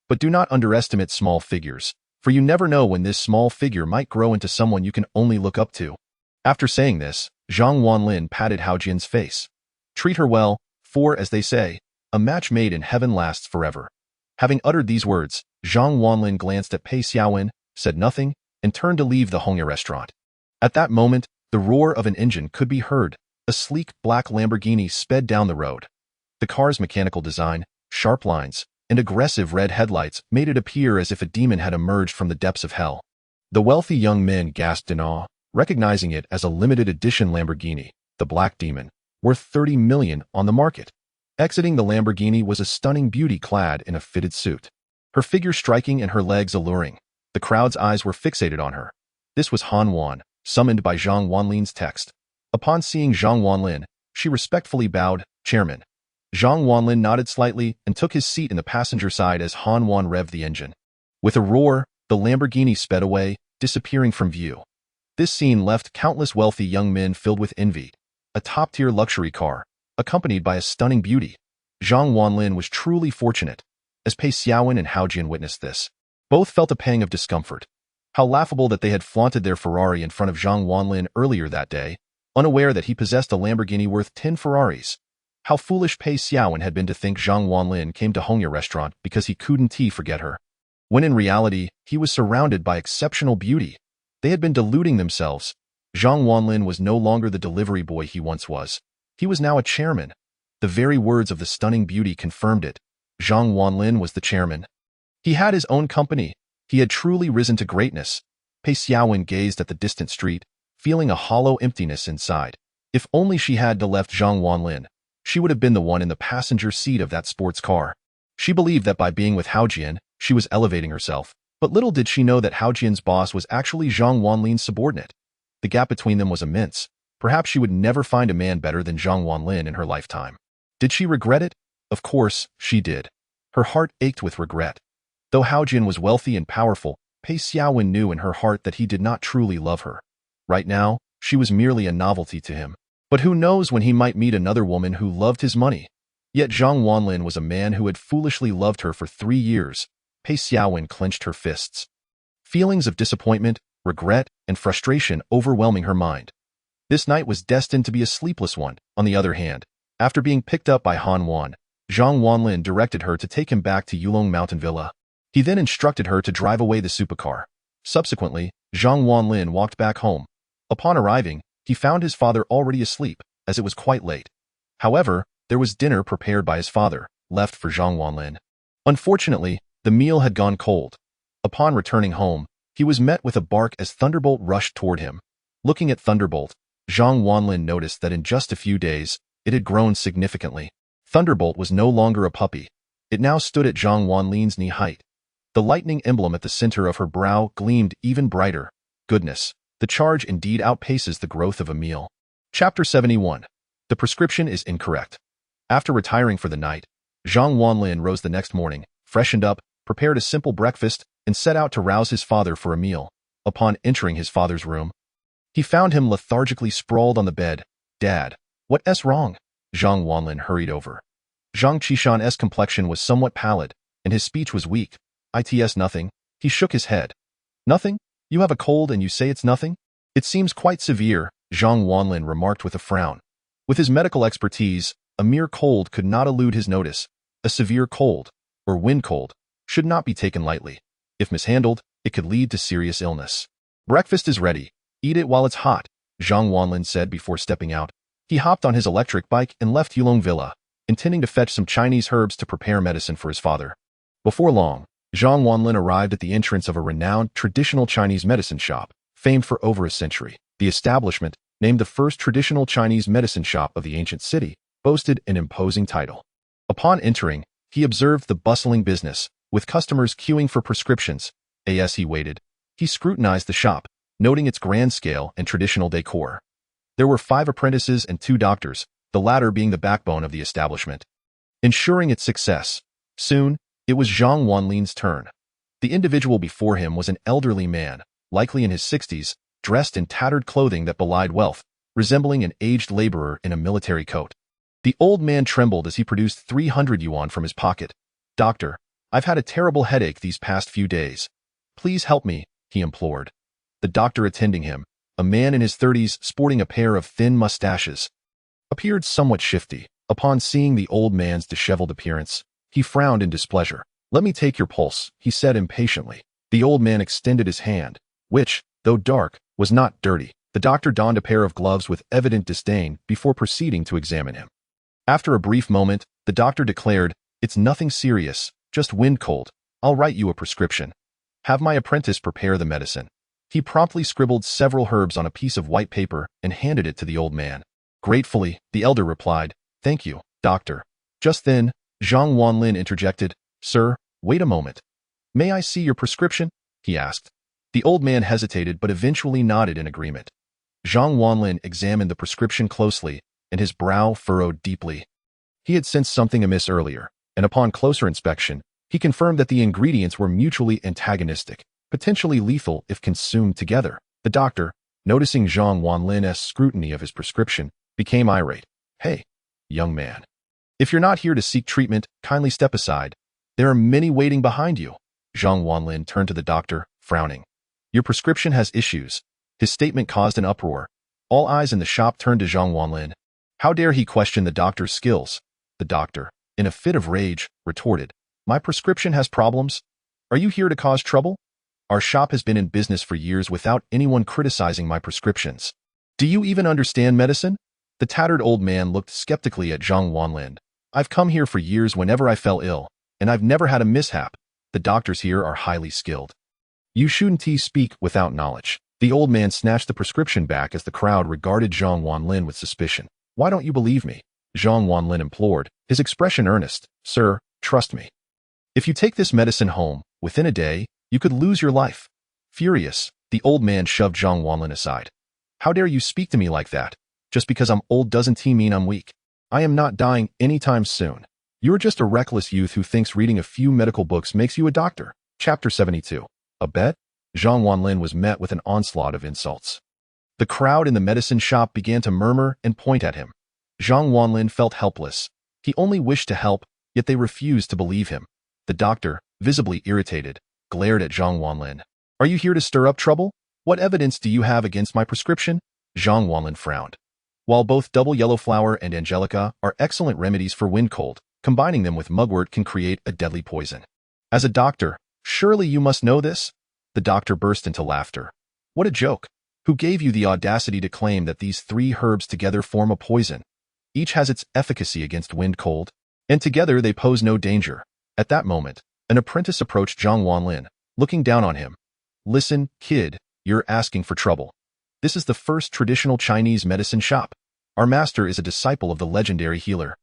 But do not underestimate small figures, for you never know when this small figure might grow into someone you can only look up to." After saying this, Zhang Wanlin patted Haojian's face. "Treat her well, for, as they say, a match made in heaven lasts forever." Having uttered these words, Zhang Wanlin glanced at Pei Xiaowen, said nothing, and turned to leave the Hongya restaurant. At that moment, the roar of an engine could be heard. A sleek black Lamborghini sped down the road. The car's mechanical design, sharp lines, and aggressive red headlights made it appear as if a demon had emerged from the depths of hell. The wealthy young men gasped in awe, recognizing it as a limited edition Lamborghini, the Black Demon, worth 30 million on the market. Exiting the Lamborghini was a stunning beauty clad in a fitted suit. Her figure striking and her legs alluring. The crowd's eyes were fixated on her. This was Han Wan, summoned by Zhang Wanlin's text. Upon seeing Zhang Wanlin, she respectfully bowed, "Chairman." Zhang Wanlin nodded slightly and took his seat in the passenger side as Han Wan revved the engine. With a roar, the Lamborghini sped away, disappearing from view. This scene left countless wealthy young men filled with envy. A top-tier luxury car, accompanied by a stunning beauty. Zhang Wanlin was truly fortunate. As Pei Xiaowen and Haojian witnessed this, both felt a pang of discomfort. How laughable that they had flaunted their Ferrari in front of Zhang Wanlin earlier that day, unaware that he possessed a Lamborghini worth 10 Ferraris. How foolish Pei Xiaowen had been to think Zhang Wanlin came to Hongya restaurant because he couldn't forget her. When in reality, he was surrounded by exceptional beauty. They had been deluding themselves. Zhang Wanlin was no longer the delivery boy he once was. He was now a chairman. The very words of the stunning beauty confirmed it. Zhang Wanlin was the chairman. He had his own company. He had truly risen to greatness. Pei Xiaowen gazed at the distant street, feeling a hollow emptiness inside. If only she had left Zhang Wanlin, she would have been the one in the passenger seat of that sports car. She believed that by being with Haojian, she was elevating herself, but little did she know that Haojian's boss was actually Zhang Wanlin's subordinate. The gap between them was immense. Perhaps she would never find a man better than Zhang Wanlin in her lifetime. Did she regret it? Of course, she did. Her heart ached with regret. Though Haojian was wealthy and powerful, Pei Xiaowen knew in her heart that he did not truly love her. Right now, she was merely a novelty to him. But who knows when he might meet another woman who loved his money. Yet Zhang Wanlin was a man who had foolishly loved her for 3 years. Pei Xiaowen clenched her fists. Feelings of disappointment, regret, and frustration overwhelming her mind. This night was destined to be a sleepless one. On the other hand, after being picked up by Han Wan, Zhang Wanlin directed her to take him back to Yulong Mountain Villa. He then instructed her to drive away the supercar. Subsequently, Zhang Wanlin walked back home. Upon arriving, he found his father already asleep, as it was quite late. However, there was dinner prepared by his father, left for Zhang Wanlin. Unfortunately, the meal had gone cold. Upon returning home, he was met with a bark as Thunderbolt rushed toward him. Looking at Thunderbolt, Zhang Wanlin noticed that in just a few days, it had grown significantly. Thunderbolt was no longer a puppy. It now stood at Zhang Wanlin's knee height. The lightning emblem at the center of her brow gleamed even brighter. Goodness, the charge indeed outpaces the growth of a meal. Chapter 71. The prescription is incorrect. After retiring for the night, Zhang Wanlin rose the next morning, freshened up, prepared a simple breakfast, and set out to rouse his father for a meal. Upon entering his father's room, he found him lethargically sprawled on the bed. "Dad, what's wrong?" Zhang Wanlin hurried over. Zhang Qishan's complexion was somewhat pallid, and his speech was weak. "It's nothing." He shook his head. "Nothing? You have a cold and you say it's nothing?" "It seems quite severe," Zhang Wanlin remarked with a frown. With his medical expertise, a mere cold could not elude his notice. A severe cold, or wind cold, should not be taken lightly. If mishandled, it could lead to serious illness. "Breakfast is ready. Eat it while it's hot," Zhang Wanlin said before stepping out. He hopped on his electric bike and left Yulong Villa, intending to fetch some Chinese herbs to prepare medicine for his father. Before long, Zhang Wanlin arrived at the entrance of a renowned traditional Chinese medicine shop, famed for over a century. The establishment, named the first traditional Chinese medicine shop of the ancient city, boasted an imposing title. Upon entering, he observed the bustling business, with customers queuing for prescriptions. As he waited, he scrutinized the shop, noting its grand scale and traditional decor. There were 5 apprentices and 2 doctors, the latter being the backbone of the establishment, ensuring its success. Soon, it was Zhang Wanlin's turn. The individual before him was an elderly man, likely in his 60s, dressed in tattered clothing that belied wealth, resembling an aged laborer in a military coat. The old man trembled as he produced 300 yuan from his pocket. "Doctor, I've had a terrible headache these past few days. Please help me," he implored. The doctor attending him, a man in his 30s sporting a pair of thin mustaches, appeared somewhat shifty. Upon seeing the old man's disheveled appearance, he frowned in displeasure. "Let me take your pulse," he said impatiently. The old man extended his hand, which, though dark, was not dirty. The doctor donned a pair of gloves with evident disdain before proceeding to examine him. After a brief moment, the doctor declared, "It's nothing serious, just wind cold. I'll write you a prescription. Have my apprentice prepare the medicine." He promptly scribbled several herbs on a piece of white paper and handed it to the old man. Gratefully, the elder replied, "Thank you, doctor." Just then, Zhang Wanlin interjected, "Sir, wait a moment. May I see your prescription?" he asked. The old man hesitated but eventually nodded in agreement. Zhang Wanlin examined the prescription closely, and his brow furrowed deeply. He had sensed something amiss earlier, and upon closer inspection, he confirmed that the ingredients were mutually antagonistic, potentially lethal if consumed together. The doctor, noticing Zhang Wanlin's scrutiny of his prescription, became irate. "Hey, young man. If you're not here to seek treatment, kindly step aside. There are many waiting behind you." Zhang Wanlin turned to the doctor, frowning. "Your prescription has issues." His statement caused an uproar. All eyes in the shop turned to Zhang Wanlin. How dare he question the doctor's skills? The doctor, in a fit of rage, retorted, "My prescription has problems? Are you here to cause trouble? Our shop has been in business for years without anyone criticizing my prescriptions. Do you even understand medicine?" The tattered old man looked skeptically at Zhang Wanlin. "I've come here for years whenever I fell ill, and I've never had a mishap. The doctors here are highly skilled. You shouldn't speak without knowledge." The old man snatched the prescription back as the crowd regarded Zhang Wanlin with suspicion. "Why don't you believe me?" Zhang Wanlin implored, his expression earnest. "Sir, trust me. If you take this medicine home, within a day, you could lose your life." Furious, the old man shoved Zhang Wanlin aside. "How dare you speak to me like that? Just because I'm old doesn't mean I'm weak. I am not dying anytime soon. You're just a reckless youth who thinks reading a few medical books makes you a doctor." Chapter 72. A bet? Zhang Wanlin was met with an onslaught of insults. The crowd in the medicine shop began to murmur and point at him. Zhang Wanlin felt helpless. He only wished to help, yet they refused to believe him. The doctor, visibly irritated, glared at Zhang Wanlin. "Are you here to stir up trouble? What evidence do you have against my prescription?" Zhang Wanlin frowned. While both double yellow flower and angelica are excellent remedies for wind cold, combining them with mugwort can create a deadly poison. As a doctor, Surely you must know this? The doctor burst into laughter. What a joke. Who gave you the audacity to claim that these 3 herbs together form a poison? Each has its efficacy against wind cold, and together they pose no danger. At that moment, an apprentice approached Zhang Wanlin, looking down on him. Listen, kid, you're asking for trouble. This is the first traditional Chinese medicine shop. Our master is a disciple of the legendary healer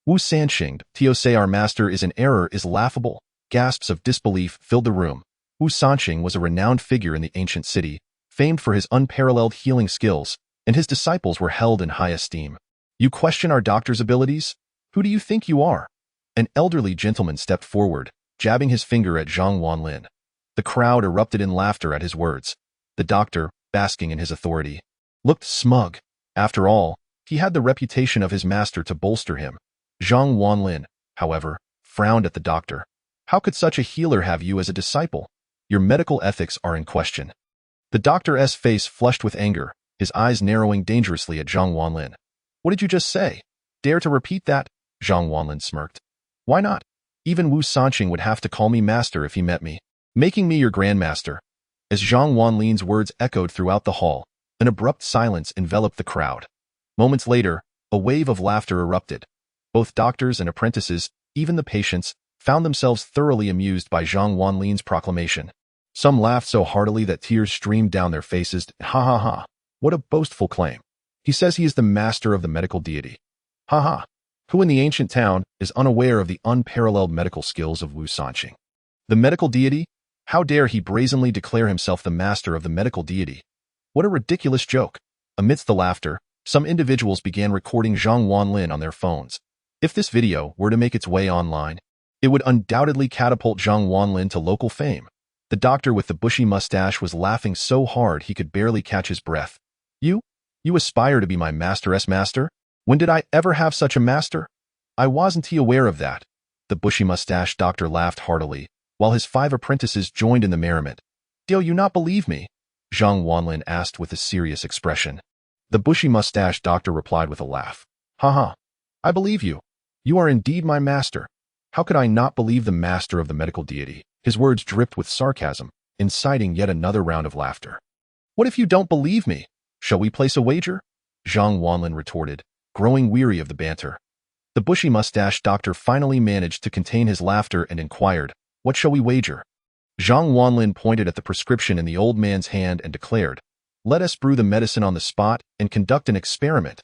Wu Sanxing. To say our master is in error is laughable. Gasps of disbelief filled the room. Wu Sanxing was a renowned figure in the ancient city, famed for his unparalleled healing skills, and his disciples were held in high esteem. You question our doctor's abilities? Who do you think you are? An elderly gentleman stepped forward, jabbing his finger at Zhang Wanlin. The crowd erupted in laughter at his words. The doctor, basking in his authority, looked smug. After all, he had the reputation of his master to bolster him. Zhang Wanlin, however, frowned at the doctor. How could such a healer have you as a disciple? Your medical ethics are in question. The doctor's face flushed with anger, his eyes narrowing dangerously at Zhang Wanlin. What did you just say? Dare to repeat that? Zhang Wanlin smirked. Why not? Even Wu Sanxing would have to call me master if he met me, making me your grandmaster. As Zhang Wanlin's words echoed throughout the hall, an abrupt silence enveloped the crowd. Moments later, a wave of laughter erupted. Both doctors and apprentices, even the patients, found themselves thoroughly amused by Zhang Wanlin's proclamation. Some laughed so heartily that tears streamed down their faces. Ha ha ha. What a boastful claim. He says he is the master of the medical deity. Ha ha. Who in the ancient town is unaware of the unparalleled medical skills of Wu Sanxing? The medical deity? How dare he brazenly declare himself the master of the medical deity? What a ridiculous joke. Amidst the laughter, some individuals began recording Zhang Wanlin on their phones. If this video were to make its way online, it would undoubtedly catapult Zhang Wanlin to local fame. The doctor with the bushy mustache was laughing so hard he could barely catch his breath. You aspire to be my master's master? When did I ever have such a master? I wasn't aware of that. The bushy mustache doctor laughed heartily, while his 5 apprentices joined in the merriment. Do you not believe me? Zhang Wanlin asked with a serious expression. The bushy mustache doctor replied with a laugh. Ha ha. I believe you. You are indeed my master. How could I not believe the master of the medical deity? His words dripped with sarcasm, inciting yet another round of laughter. What if you don't believe me? Shall we place a wager? Zhang Wanlin retorted, growing weary of the banter. The bushy mustache doctor finally managed to contain his laughter and inquired, What shall we wager? Zhang Wanlin pointed at the prescription in the old man's hand and declared, Let us brew the medicine on the spot and conduct an experiment.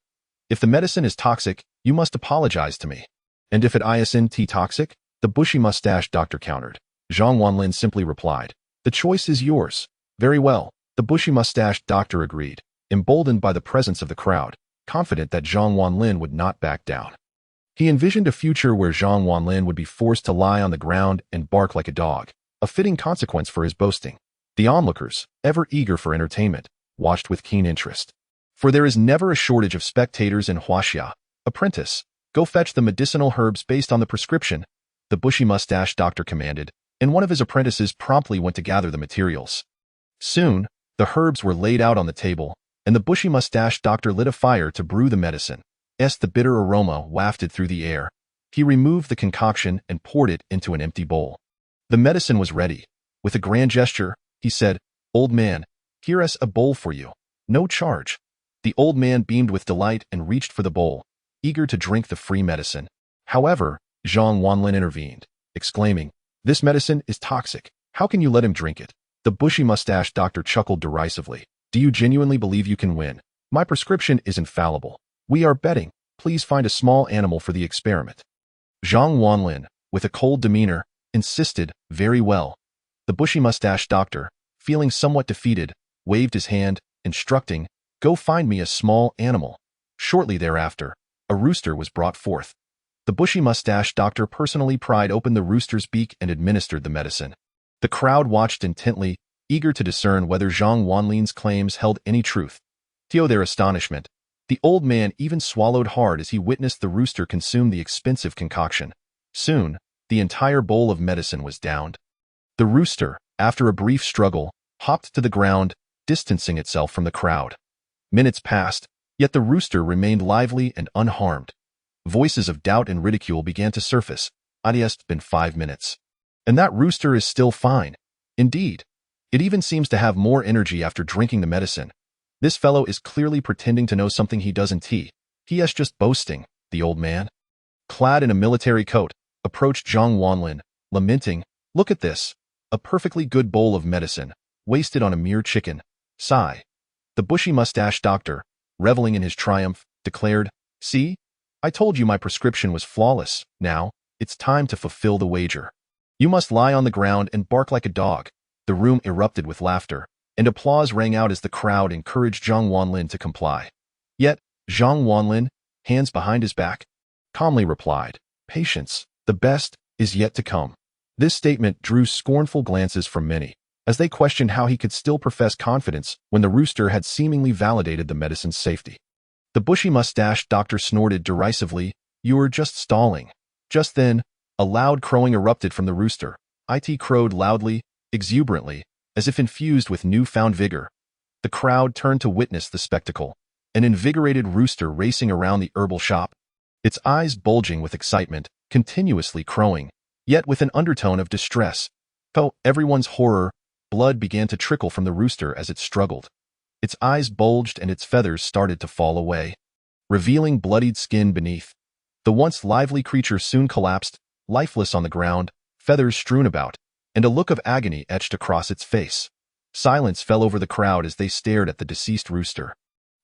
If the medicine is toxic, you must apologize to me. And if it isn't toxic? The bushy mustache doctor countered. Zhang Wanlin simply replied, The choice is yours. Very well, the bushy mustache doctor agreed, emboldened by the presence of the crowd, confident that Zhang Wanlin would not back down. He envisioned a future where Zhang Wanlin would be forced to lie on the ground and bark like a dog, a fitting consequence for his boasting. The onlookers, ever eager for entertainment, watched with keen interest. For there is never a shortage of spectators in Huaxia. Apprentice, go fetch the medicinal herbs based on the prescription, the bushy mustache doctor commanded, and one of his apprentices promptly went to gather the materials. Soon, the herbs were laid out on the table, and the bushy mustache doctor lit a fire to brew the medicine. The bitter aroma wafted through the air. He removed the concoction and poured it into an empty bowl. The medicine was ready. With a grand gesture, he said, Old man, here's a bowl for you. No charge. The old man beamed with delight and reached for the bowl, eager to drink the free medicine. However, Zhang Wanlin intervened, exclaiming, This medicine is toxic. How can you let him drink it? The bushy mustache doctor chuckled derisively. Do you genuinely believe you can win? My prescription is infallible. We are betting. Please find a small animal for the experiment. Zhang Wanlin, with a cold demeanor, insisted, Very well. The bushy mustache doctor, feeling somewhat defeated, waved his hand, instructing, Go find me a small animal. Shortly thereafter, a rooster was brought forth. The bushy mustache doctor personally pried open the rooster's beak and administered the medicine. The crowd watched intently, eager to discern whether Zhang Wanlin's claims held any truth. To their astonishment, the old man even swallowed hard as he witnessed the rooster consume the expensive concoction. Soon, the entire bowl of medicine was downed. The rooster, after a brief struggle, hopped to the ground, distancing itself from the crowd. Minutes passed, yet the rooster remained lively and unharmed. Voices of doubt and ridicule began to surface. It's been 5 minutes. And that rooster is still fine. Indeed. It even seems to have more energy after drinking the medicine. This fellow is clearly pretending to know something he doesn't. He is just boasting, the old man, clad in a military coat, approached Zhang Wanlin, lamenting, "Look at this. A perfectly good bowl of medicine, wasted on a mere chicken." Sigh. The bushy-mustached doctor, reveling in his triumph, declared, "See? I told you my prescription was flawless. Now, it's time to fulfill the wager. You must lie on the ground and bark like a dog." The room erupted with laughter, and applause rang out as the crowd encouraged Zhang Wanlin to comply. Yet, Zhang Wanlin, hands behind his back, calmly replied, "Patience, the best is yet to come." This statement drew scornful glances from many, as they questioned how he could still profess confidence when the rooster had seemingly validated the medicine's safety. The bushy-mustached doctor snorted derisively, "You're just stalling." Just then, a loud crowing erupted from the rooster. It crowed loudly, exuberantly, as if infused with newfound vigor. The crowd turned to witness the spectacle, an invigorated rooster racing around the herbal shop, its eyes bulging with excitement, continuously crowing, yet with an undertone of distress. To everyone's horror, blood began to trickle from the rooster as it struggled. Its eyes bulged and its feathers started to fall away, revealing bloodied skin beneath. The once lively creature soon collapsed, lifeless on the ground, feathers strewn about, and a look of agony etched across its face. Silence fell over the crowd as they stared at the deceased rooster.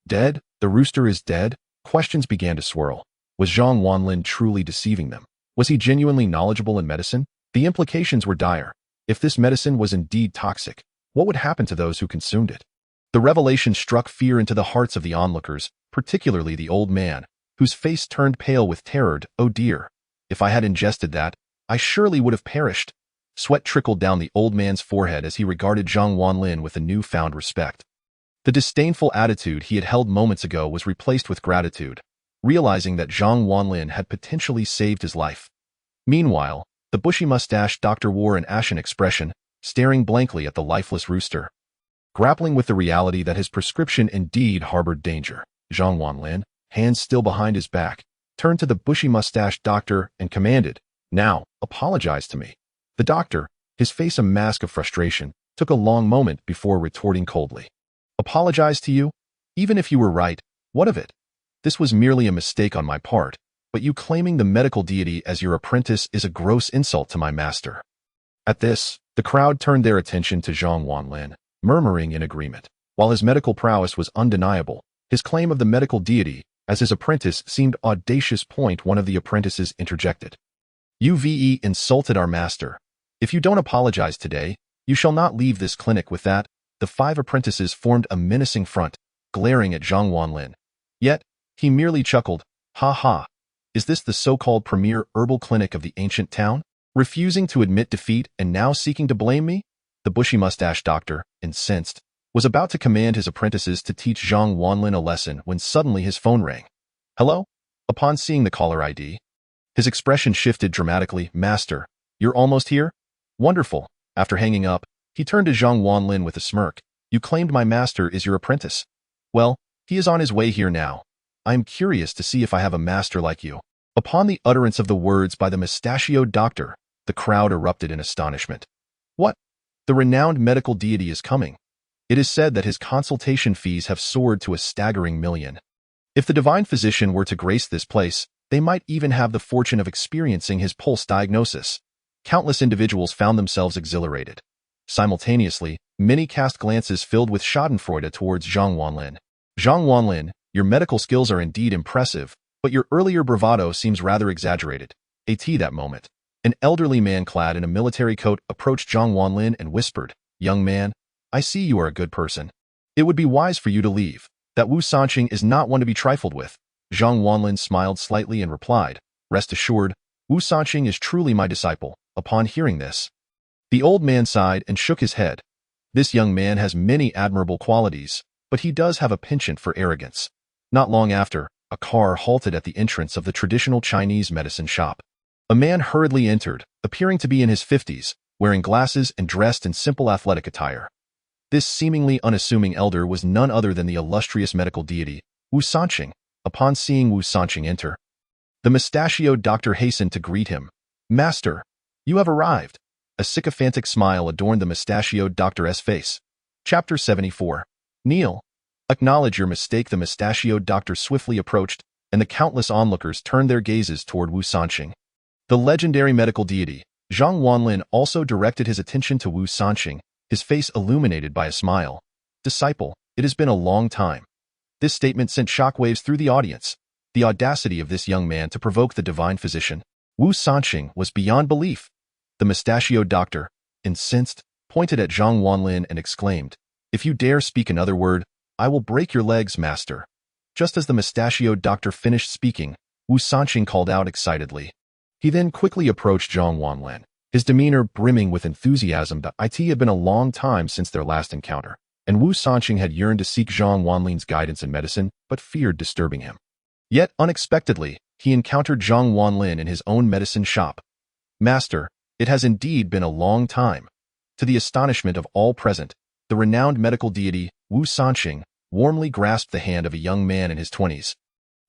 Dead? The rooster is dead? Questions began to swirl. Was Zhang Wanlin truly deceiving them? Was he genuinely knowledgeable in medicine? The implications were dire. If this medicine was indeed toxic, what would happen to those who consumed it? The revelation struck fear into the hearts of the onlookers, particularly the old man, whose face turned pale with terror. "Oh dear. If I had ingested that, I surely would have perished." Sweat trickled down the old man's forehead as he regarded Zhang Wanlin with a newfound respect. The disdainful attitude he had held moments ago was replaced with gratitude, realizing that Zhang Wanlin had potentially saved his life. Meanwhile, the bushy-mustached doctor wore an ashen expression, staring blankly at the lifeless rooster. Grappling with the reality that his prescription indeed harbored danger, Zhang Wanlin, hands still behind his back, turned to the bushy-mustached doctor and commanded, "Now, apologize to me." The doctor, his face a mask of frustration, took a long moment before retorting coldly. "Apologize to you? Even if you were right, what of it? This was merely a mistake on my part, but you claiming the medical deity as your apprentice is a gross insult to my master." At this, the crowd turned their attention to Zhang Wanlin, murmuring in agreement. While his medical prowess was undeniable, his claim of the medical deity as his apprentice seemed audacious. One of the apprentices interjected. "You've insulted our master. If you don't apologize today, you shall not leave this clinic." With that, the 5 apprentices formed a menacing front, glaring at Zhang Wanlin. Yet, he merely chuckled, "Ha ha. Is this the so-called premier herbal clinic of the ancient town? Refusing to admit defeat and now seeking to blame me?" The bushy-mustached doctor, incensed, was about to command his apprentices to teach Zhang Wanlin a lesson when suddenly his phone rang. "Hello?" Upon seeing the caller ID, his expression shifted dramatically. "Master, you're almost here? Wonderful." After hanging up, he turned to Zhang Wanlin with a smirk. "You claimed my master is your apprentice. Well, he is on his way here now. I am curious to see if I have a master like you." Upon the utterance of the words by the mustachioed doctor, the crowd erupted in astonishment. "What? The renowned medical deity is coming. It is said that his consultation fees have soared to a staggering 1,000,000. If the divine physician were to grace this place, they might even have the fortune of experiencing his pulse diagnosis." Countless individuals found themselves exhilarated. Simultaneously, many cast glances filled with schadenfreude towards Zhang Wanlin. "Zhang Wanlin, your medical skills are indeed impressive, but your earlier bravado seems rather exaggerated." At that moment, an elderly man clad in a military coat approached Zhang Wanlin and whispered, "Young man, I see you are a good person. It would be wise for you to leave. That Wu Sanqing is not one to be trifled with." Zhang Wanlin smiled slightly and replied, "Rest assured, Wu Sanqing is truly my disciple." Upon hearing this, the old man sighed and shook his head. This young man has many admirable qualities, but he does have a penchant for arrogance. Not long after, a car halted at the entrance of the traditional Chinese medicine shop. A man hurriedly entered, appearing to be in his 50s, wearing glasses and dressed in simple athletic attire. This seemingly unassuming elder was none other than the illustrious medical deity, Wu Sanqing. Upon seeing Wu Sanqing enter, the mustachioed doctor hastened to greet him. "Master, you have arrived." A sycophantic smile adorned the mustachioed doctor's face. Chapter 74. Kneel. Acknowledge your mistake. The mustachioed doctor swiftly approached, and the countless onlookers turned their gazes toward Wu Sanqing. The legendary medical deity, Zhang Wanlin, also directed his attention to Wu Sanqing, his face illuminated by a smile. Disciple, it has been a long time. This statement sent shockwaves through the audience. The audacity of this young man to provoke the divine physician, Wu Sanqing, was beyond belief. The mustachioed doctor, incensed, pointed at Zhang Wanlin and exclaimed, "If you dare speak another word, I will break your legs, master." Just as the mustachioed doctor finished speaking, Wu Sanqing called out excitedly. He then quickly approached Zhang Wanlin, his demeanor brimming with enthusiasm. It had been a long time since their last encounter, and Wu Sanqing had yearned to seek Zhang Wanlin's guidance in medicine, but feared disturbing him. Yet, unexpectedly, he encountered Zhang Wanlin in his own medicine shop. "Master, it has indeed been a long time." To the astonishment of all present, the renowned medical deity, Wu Sanqing, warmly grasped the hand of a young man in his 20s.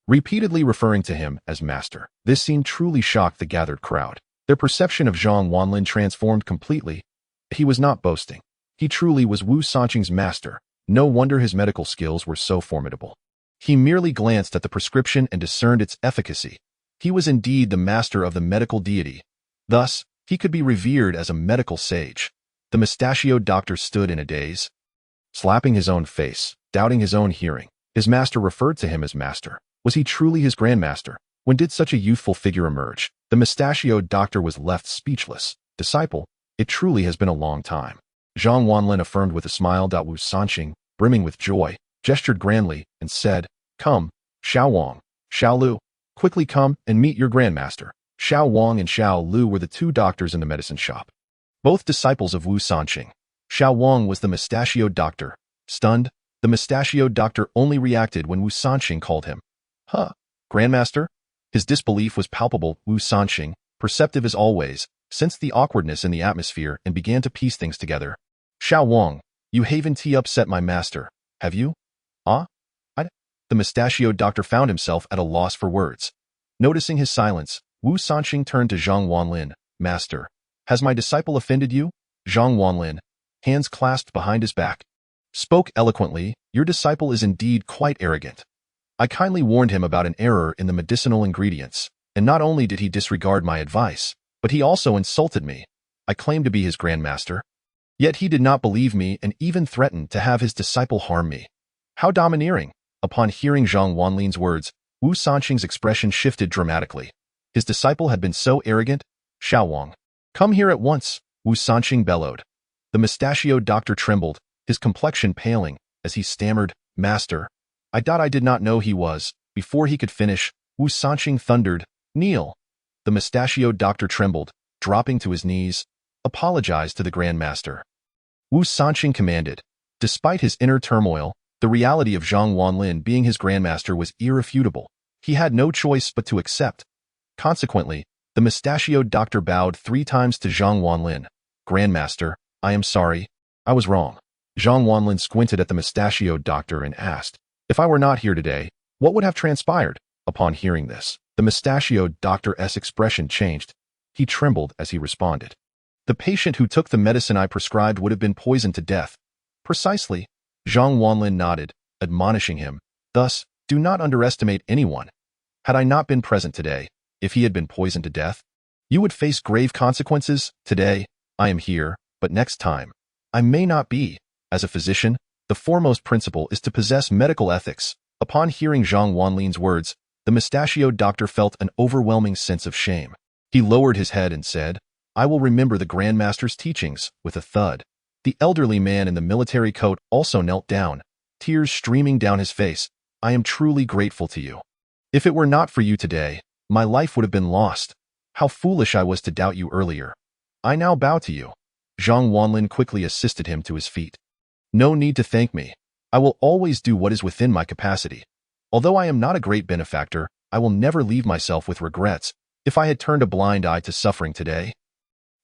Repeatedly referring to him as master, this scene truly shocked the gathered crowd. Their perception of Zhang Wanlin transformed completely. He was not boasting. He truly was Wu Sanqing's master. No wonder his medical skills were so formidable. He merely glanced at the prescription and discerned its efficacy. He was indeed the master of the medical deity. Thus, he could be revered as a medical sage. The mustachioed doctor stood in a daze, slapping his own face, doubting his own hearing. His master referred to him as master. Was he truly his grandmaster? When did such a youthful figure emerge? The mustachioed doctor was left speechless. "Disciple, it truly has been a long time." Zhang Wanlin affirmed with a smile. Wu Sanqing, brimming with joy, gestured grandly and said, "Come, Xiao Wang, Xiao Lu, quickly come and meet your grandmaster." Xiao Wang and Xiao Lu were the two doctors in the medicine shop, both disciples of Wu Sanqing. Xiao Wang was the mustachioed doctor. Stunned, the mustachioed doctor only reacted when Wu Sanqing called him, "Huh, grandmaster?" His disbelief was palpable. Wu Sanqing, perceptive as always, sensed the awkwardness in the atmosphere and began to piece things together. "Xiao Wang, you haven't upset my master, have you?" "Ah? The mustachioed doctor found himself at a loss for words. Noticing his silence, Wu Sanqing turned to Zhang Wanlin. "Master, has my disciple offended you?" Zhang Wanlin, hands clasped behind his back, spoke eloquently. "Your disciple is indeed quite arrogant. I kindly warned him about an error in the medicinal ingredients, and not only did he disregard my advice, but he also insulted me. I claimed to be his grandmaster. Yet he did not believe me and even threatened to have his disciple harm me. How domineering!" Upon hearing Zhang Wanlin's words, Wu Sanqing's expression shifted dramatically. His disciple had been so arrogant. "Xiao Wang, come here at once," Wu Sanqing bellowed. The mustachioed doctor trembled, his complexion paling, as he stammered, "Master, I did not know he was." Before he could finish, Wu Sanqing thundered, "Kneel." The mustachioed doctor trembled, dropping to his knees, "Apologize to the grandmaster." Wu Sanqing commanded. Despite his inner turmoil, the reality of Zhang Wanlin being his grandmaster was irrefutable. He had no choice but to accept. Consequently, the mustachioed doctor bowed 3 times to Zhang Wanlin. "Grandmaster, I am sorry. I was wrong." Zhang Wanlin squinted at the mustachioed doctor and asked, "If I were not here today, what would have transpired?" Upon hearing this, the mustachioed doctor's expression changed. He trembled as he responded, "The patient who took the medicine I prescribed would have been poisoned to death." "Precisely." Zhang Wanlin nodded, admonishing him, "Thus, do not underestimate anyone. Had I not been present today, if he had been poisoned to death, you would face grave consequences. Today, I am here, but next time, I may not be." As a physician, the foremost principle is to possess medical ethics. Upon hearing Zhang Wanlin's words, the mustachioed doctor felt an overwhelming sense of shame. He lowered his head and said, "I will remember the grandmaster's teachings." With a thud, the elderly man in the military coat also knelt down, tears streaming down his face. "I am truly grateful to you. If it were not for you today, my life would have been lost. How foolish I was to doubt you earlier. I now bow to you." Zhang Wanlin quickly assisted him to his feet. "No need to thank me. I will always do what is within my capacity. Although I am not a great benefactor, I will never leave myself with regrets. If I had turned a blind eye to suffering today,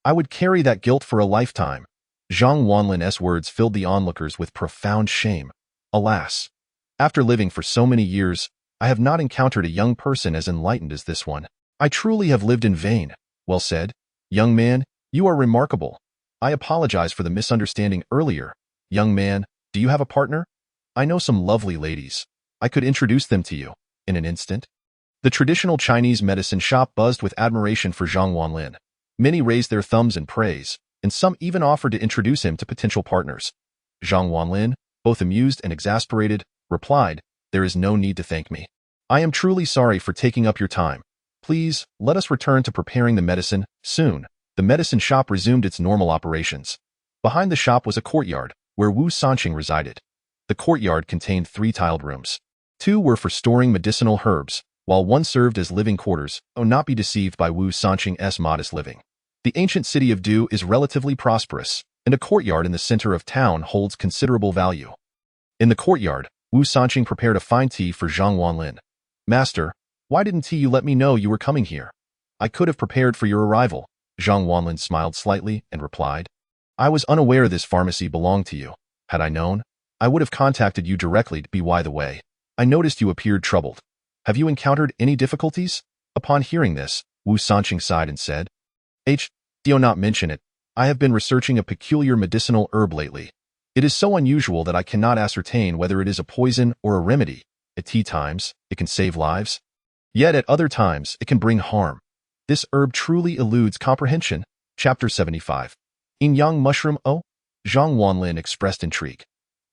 I would carry that guilt for a lifetime." Zhang Wanlin's words filled the onlookers with profound shame. Alas, after living for so many years, I have not encountered a young person as enlightened as this one. I truly have lived in vain. "Well said, young man, You are remarkable. I apologize for the misunderstanding earlier. Young man, do you have a partner? I know some lovely ladies. I could introduce them to you in an instant. The traditional Chinese medicine shop buzzed with admiration for Zhang Wanlin. Many raised their thumbs in praise, and some even offered to introduce him to potential partners. Zhang Wanlin, both amused and exasperated, replied, "There is no need to thank me. I am truly sorry for taking up your time. Please, let us return to preparing the medicine soon." The medicine shop resumed its normal operations. Behind the shop was a courtyard, where Wu Sanqing resided. The courtyard contained 3 tiled rooms. 2 were for storing medicinal herbs, while 1 served as living quarters. Oh, not be deceived by Wu Sanqing's modest living. The ancient city of Du is relatively prosperous, and a courtyard in the center of town holds considerable value. In the courtyard, Wu Sanqing prepared a fine tea for Zhang Wanlin. "Master, why didn't you let me know you were coming here? I could have prepared for your arrival." Zhang Wanlin smiled slightly and replied, "I was unaware this pharmacy belonged to you. Had I known, I would have contacted you directly. By the way, I noticed you appeared troubled. Have you encountered any difficulties?" Upon hearing this, Wu Sanqing sighed and said, "Do not mention it. I have been researching a peculiar medicinal herb lately. It is so unusual that I cannot ascertain whether it is a poison or a remedy. At times, it can save lives. Yet at other times, it can bring harm. This herb truly eludes comprehension." Chapter 75. Yin Yang Mushroom. Oh, Zhang Wanlin expressed intrigue.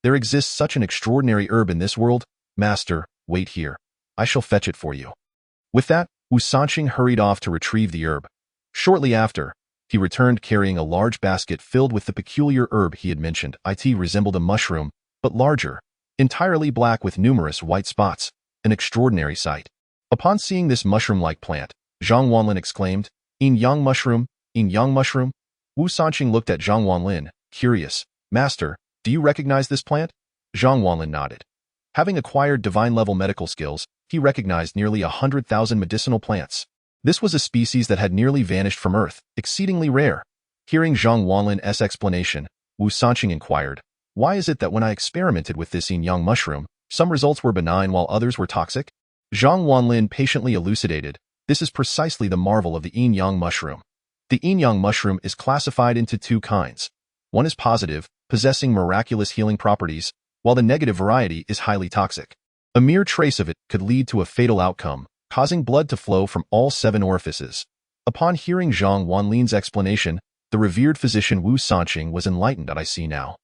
"There exists such an extraordinary herb in this world? Master, wait here. I shall fetch it for you." With that, Wu Sanqing hurried off to retrieve the herb. Shortly after, he returned carrying a large basket filled with the peculiar herb he had mentioned. It resembled a mushroom, but larger, entirely black with numerous white spots, an extraordinary sight. Upon seeing this mushroom-like plant, Zhang Wanlin exclaimed, "Yin Yang Mushroom, Yin Yang Mushroom?" Wu Sanqing looked at Zhang Wanlin, curious. "Master, do you recognize this plant?" Zhang Wanlin nodded. Having acquired divine-level medical skills, he recognized nearly 100,000 medicinal plants. This was a species that had nearly vanished from Earth, exceedingly rare. Hearing Zhang Wanlin's explanation, Wu Sanqing inquired, "Why is it that when I experimented with this Yin Yang mushroom, some results were benign while others were toxic?" Zhang Wanlin patiently elucidated, "This is precisely the marvel of the Yin Yang mushroom. The Yin Yang mushroom is classified into 2 kinds. One is positive, possessing miraculous healing properties, while the negative variety is highly toxic. A mere trace of it could lead to a fatal outcome, causing blood to flow from all 7 orifices." Upon hearing Zhang Wanlin's explanation, the revered physician Wu Sanqing was enlightened. "I see now.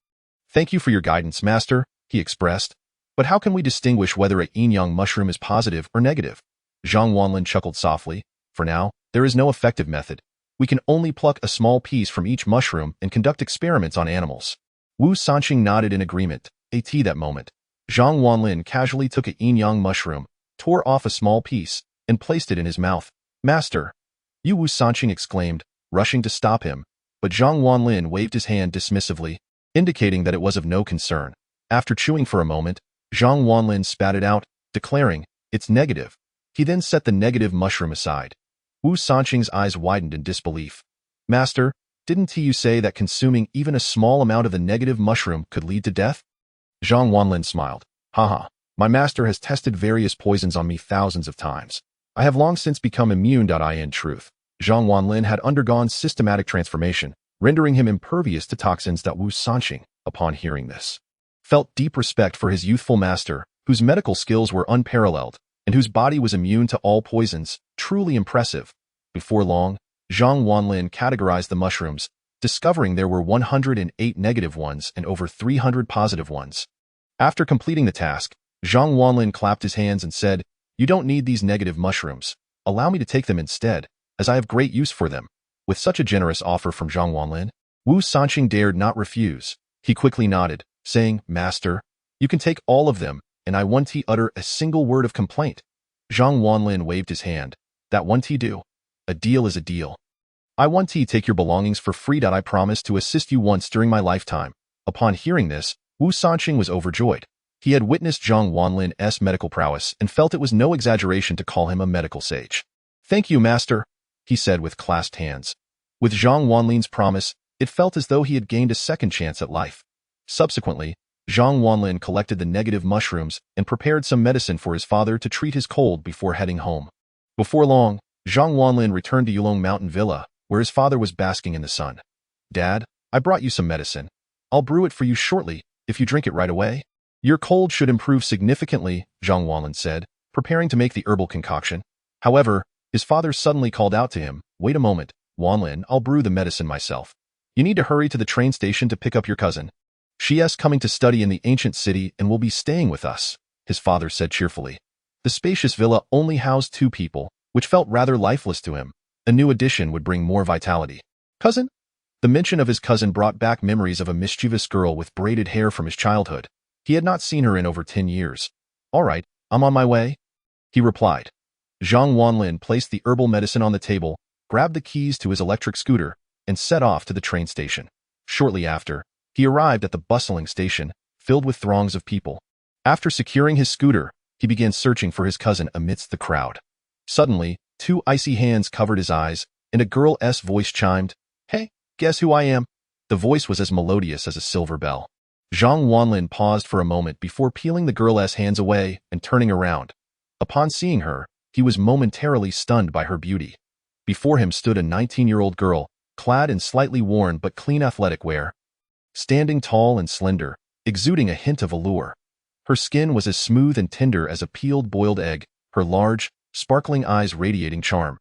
Thank you for your guidance, master," he expressed. "But how can we distinguish whether a Yin Yang mushroom is positive or negative?" Zhang Wanlin chuckled softly. "For now, there is no effective method. We can only pluck a small piece from each mushroom and conduct experiments on animals." Wu Sanqing nodded in agreement. That moment, Zhang Wanlin casually took a Yin Yang mushroom, tore off a small piece, and placed it in his mouth. "Master!" Wu Sanqing exclaimed, rushing to stop him, but Zhang Wanlin waved his hand dismissively, indicating that it was of no concern. After chewing for a moment, Zhang Wanlin spat it out, declaring, "It's negative." He then set the negative mushroom aside. Wu Sanqing's eyes widened in disbelief. "Master, didn't you say that consuming even a small amount of the negative mushroom could lead to death?" Zhang Wanlin smiled. "Haha, my master has tested various poisons on me thousands of times. I have long since become immune. In truth, Zhang Wanlin had undergone systematic transformation, rendering him impervious to toxins. Wu Sanqing, upon hearing this, felt deep respect for his youthful master, whose medical skills were unparalleled, and whose body was immune to all poisons. Truly impressive. Before long, Zhang Wanlin categorized the mushrooms, discovering there were 108 negative ones and over 300 positive ones. After completing the task, Zhang Wanlin clapped his hands and said, "You don't need these negative mushrooms. Allow me to take them instead, as I have great use for them." With such a generous offer from Zhang Wanlin, Wu Sanqing dared not refuse. He quickly nodded, saying, "Master, you can take all of them, and I won't utter a single word of complaint." Zhang Wanlin waved his hand. "That won't do. A deal is a deal. I won't take your belongings for free. I promise to assist you once during my lifetime." Upon hearing this, Wu Sanqing was overjoyed. He had witnessed Zhang Wanlin's medical prowess and felt it was no exaggeration to call him a medical sage. "Thank you, master," he said with clasped hands. With Zhang Wanlin's promise, it felt as though he had gained a second chance at life. Subsequently, Zhang Wanlin collected the negative mushrooms and prepared some medicine for his father to treat his cold before heading home. Before long, Zhang Wanlin returned to Yulong Mountain Villa, where his father was basking in the sun. "Dad, I brought you some medicine. I'll brew it for you shortly, if you drink it right away." "Your cold should improve significantly," Zhang Wanlin said, preparing to make the herbal concoction. However, his father suddenly called out to him, "Wait a moment, Wanlin, I'll brew the medicine myself. You need to hurry to the train station to pick up your cousin. She's coming to study in the ancient city and will be staying with us," his father said cheerfully. The spacious villa only housed 2 people, which felt rather lifeless to him. A new addition would bring more vitality. "Cousin?" The mention of his cousin brought back memories of a mischievous girl with braided hair from his childhood. He had not seen her in over 10 years. "All right, I'm on my way," he replied. Zhang Wanlin placed the herbal medicine on the table, grabbed the keys to his electric scooter, and set off to the train station. Shortly after, he arrived at the bustling station, filled with throngs of people. After securing his scooter, he began searching for his cousin amidst the crowd. Suddenly, 2 icy hands covered his eyes, and a girl's voice chimed, "Hey, guess who I am?" The voice was as melodious as a silver bell. Zhang Wanlin paused for a moment before peeling the girl's hands away and turning around. Upon seeing her, he was momentarily stunned by her beauty. Before him stood a 19-year-old girl, clad in slightly worn but clean athletic wear. Standing tall and slender, exuding a hint of allure. Her skin was as smooth and tender as a peeled boiled egg, her large, sparkling eyes radiating charm.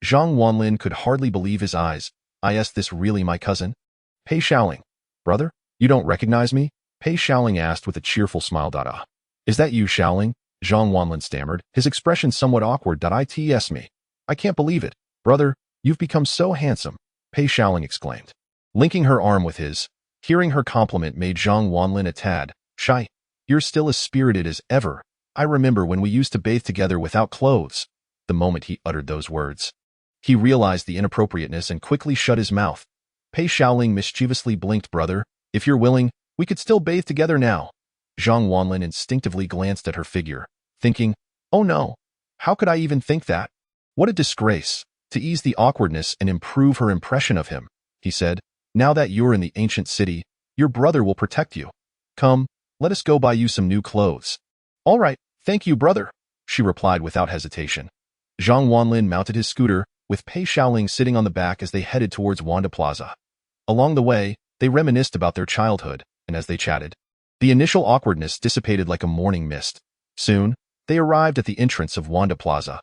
Zhang Wanlin could hardly believe his eyes. "Is this really my cousin?" "Pei Shaoling." "Brother, you don't recognize me?" Pei Shaoling asked with a cheerful smile. "Ah. Is that you, Shaoling?" Zhang Wanlin stammered, his expression somewhat awkward. "It's me. I can't believe it. Brother, you've become so handsome," Pei Shaoling exclaimed, linking her arm with his. Hearing her compliment made Zhang Wanlin a tad shy. "You're still as spirited as ever. I remember when we used to bathe together without clothes." The moment he uttered those words, he realized the inappropriateness and quickly shut his mouth. Pei Shaoling mischievously blinked. "Brother, if you're willing, we could still bathe together now." Zhang Wanlin instinctively glanced at her figure, thinking, "Oh no, how could I even think that? What a disgrace." To ease the awkwardness and improve her impression of him, he said, "Now that you're in the ancient city, your brother will protect you. Come, let us go buy you some new clothes." "All right, thank you, brother," she replied without hesitation. Zhang Wanlin mounted his scooter, with Pei Shaoling sitting on the back as they headed towards Wanda Plaza. Along the way, they reminisced about their childhood, and as they chatted, the initial awkwardness dissipated like a morning mist. Soon, they arrived at the entrance of Wanda Plaza.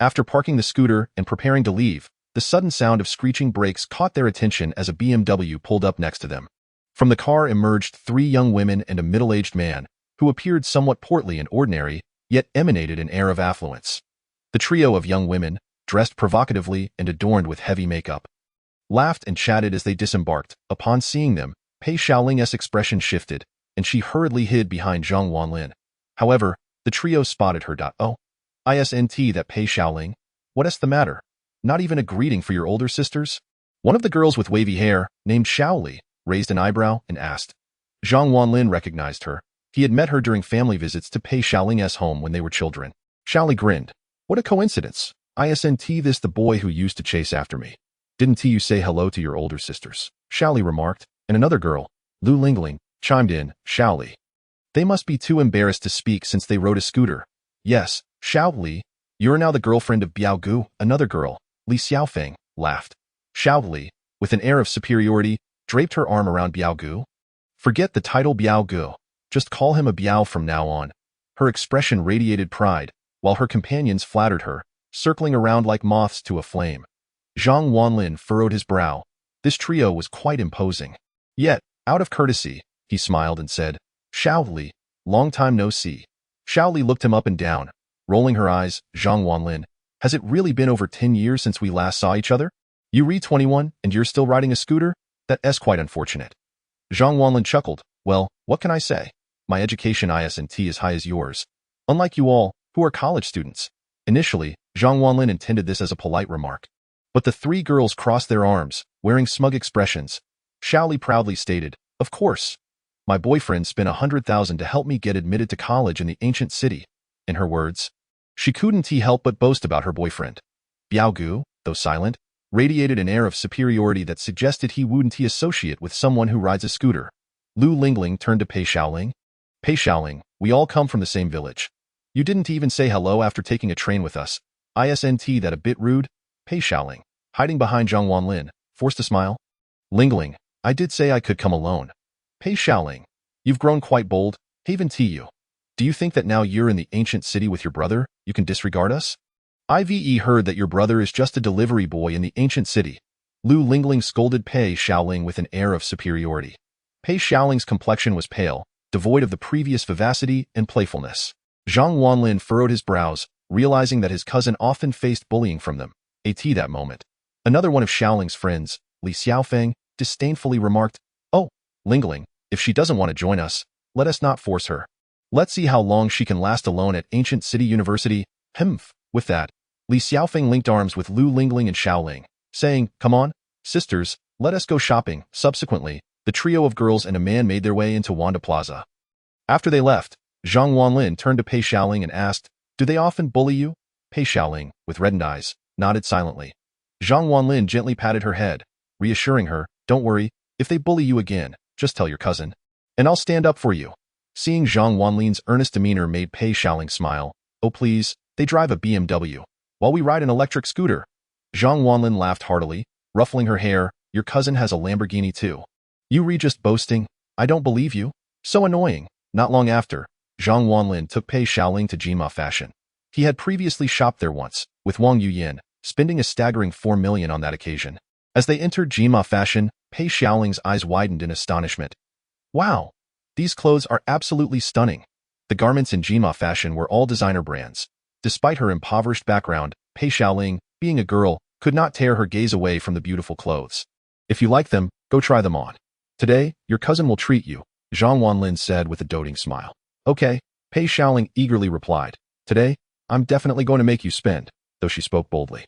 After parking the scooter and preparing to leave, the sudden sound of screeching brakes caught their attention as a BMW pulled up next to them. From the car emerged 3 young women and a middle-aged man, who appeared somewhat portly and ordinary, yet emanated an air of affluence. The trio of young women, dressed provocatively and adorned with heavy makeup, laughed and chatted as they disembarked. Upon seeing them, Pei Shaoling's expression shifted, and she hurriedly hid behind Zhang Wanlin. However, the trio spotted her. "Oh, isn't that Pei Shaoling? What's the matter? Not even a greeting for your older sisters?" One of the girls with wavy hair, named Shaoli, raised an eyebrow and asked. Zhang Wanlin recognized her. He had met her during family visits to Pei Shaoling's home when they were children. Shaoli grinned. "What a coincidence. Isn't this the boy who used to chase after me? Didn't you say hello to your older sisters?" Shaoli remarked, and another girl, Lu Lingling, chimed in, "Shaoli. They must be too embarrassed to speak since they rode a scooter." "Yes, Shaoli, you're now the girlfriend of Biao Gu," another girl, Li Xiaofeng, laughed. Shaoli, with an air of superiority, draped her arm around Biao Gu. "Forget the title Biao Gu. Just call him a Biao from now on." Her expression radiated pride, while her companions flattered her, circling around like moths to a flame. Zhang Wanlin furrowed his brow. This trio was quite imposing. Yet, out of courtesy, he smiled and said, "Shaoli, long time no see." Shaoli looked him up and down, rolling her eyes. "Zhang Wanlin, has it really been over 10 years since we last saw each other? You re-21 and you're still riding a scooter? That's quite unfortunate." Zhang Wanlin chuckled. "Well, what can I say? My education isn't as high as yours. Unlike you all, who are college students." Initially, Zhang Wanlin intended this as a polite remark. But the 3 girls crossed their arms, wearing smug expressions. Shaoli proudly stated, "Of course. My boyfriend spent 100,000 to help me get admitted to college in the ancient city." In her words, she couldn't help but boast about her boyfriend. Biao Gu, though silent, radiated an air of superiority that suggested he wouldn't associate with someone who rides a scooter. Lu Lingling turned to Pei Shaoling. "Pei Shaoling, we all come from the same village. You didn't even say hello after taking a train with us. Isn't that a bit rude?" Pei Shaoling, hiding behind Zhang Wanlin, forced a smile. Lingling, I did say I could come alone. Pei Xiaoling, you've grown quite bold, haven to you. Do you think that now you're in the ancient city with your brother, you can disregard us? I've heard that your brother is just a delivery boy in the ancient city. Lu Lingling scolded Pei Xiaoling with an air of superiority. Pei Xiaoling's complexion was pale, devoid of the previous vivacity and playfulness. Zhang Wanlin furrowed his brows, realizing that his cousin often faced bullying from them. That moment. Another one of Xiaoling's friends, Li Xiaofeng, disdainfully remarked, "Oh, Lingling, if she doesn't want to join us, let us not force her. Let's see how long she can last alone at Ancient City University." With that, Li Xiaofeng linked arms with Lu Lingling and Xiaoling, saying, "Come on, sisters, let us go shopping." Subsequently, the trio of girls and a man made their way into Wanda Plaza. After they left, Zhang Wanlin turned to Pei Xiaoling and asked, "Do they often bully you?" Pei Xiaoling, with reddened eyes, nodded silently. Zhang Wanlin gently patted her head, reassuring her, "Don't worry, if they bully you again, just tell your cousin, and I'll stand up for you." Seeing Zhang Wanlin's earnest demeanor made Pei Xiaoling smile. "Oh please, they drive a BMW, while we ride an electric scooter." Zhang Wanlin laughed heartily, ruffling her hair. "Your cousin has a Lamborghini too. You just boasting, I don't believe you." So annoying. Not long after, Zhang Wanlin took Pei Xiaoling to Jima Fashion. He had previously shopped there once, with Wang Yuyin, spending a staggering 4 million on that occasion. As they entered Jima Fashion, Pei Xiaoling's eyes widened in astonishment. "Wow, these clothes are absolutely stunning." The garments in Jima Fashion were all designer brands. Despite her impoverished background, Pei Xiaoling, being a girl, could not tear her gaze away from the beautiful clothes. "If you like them, go try them on. Today, your cousin will treat you," Zhang Wanlin said with a doting smile. "Okay," Pei Xiaoling eagerly replied. "Today, I'm definitely going to make you spend," though she spoke boldly.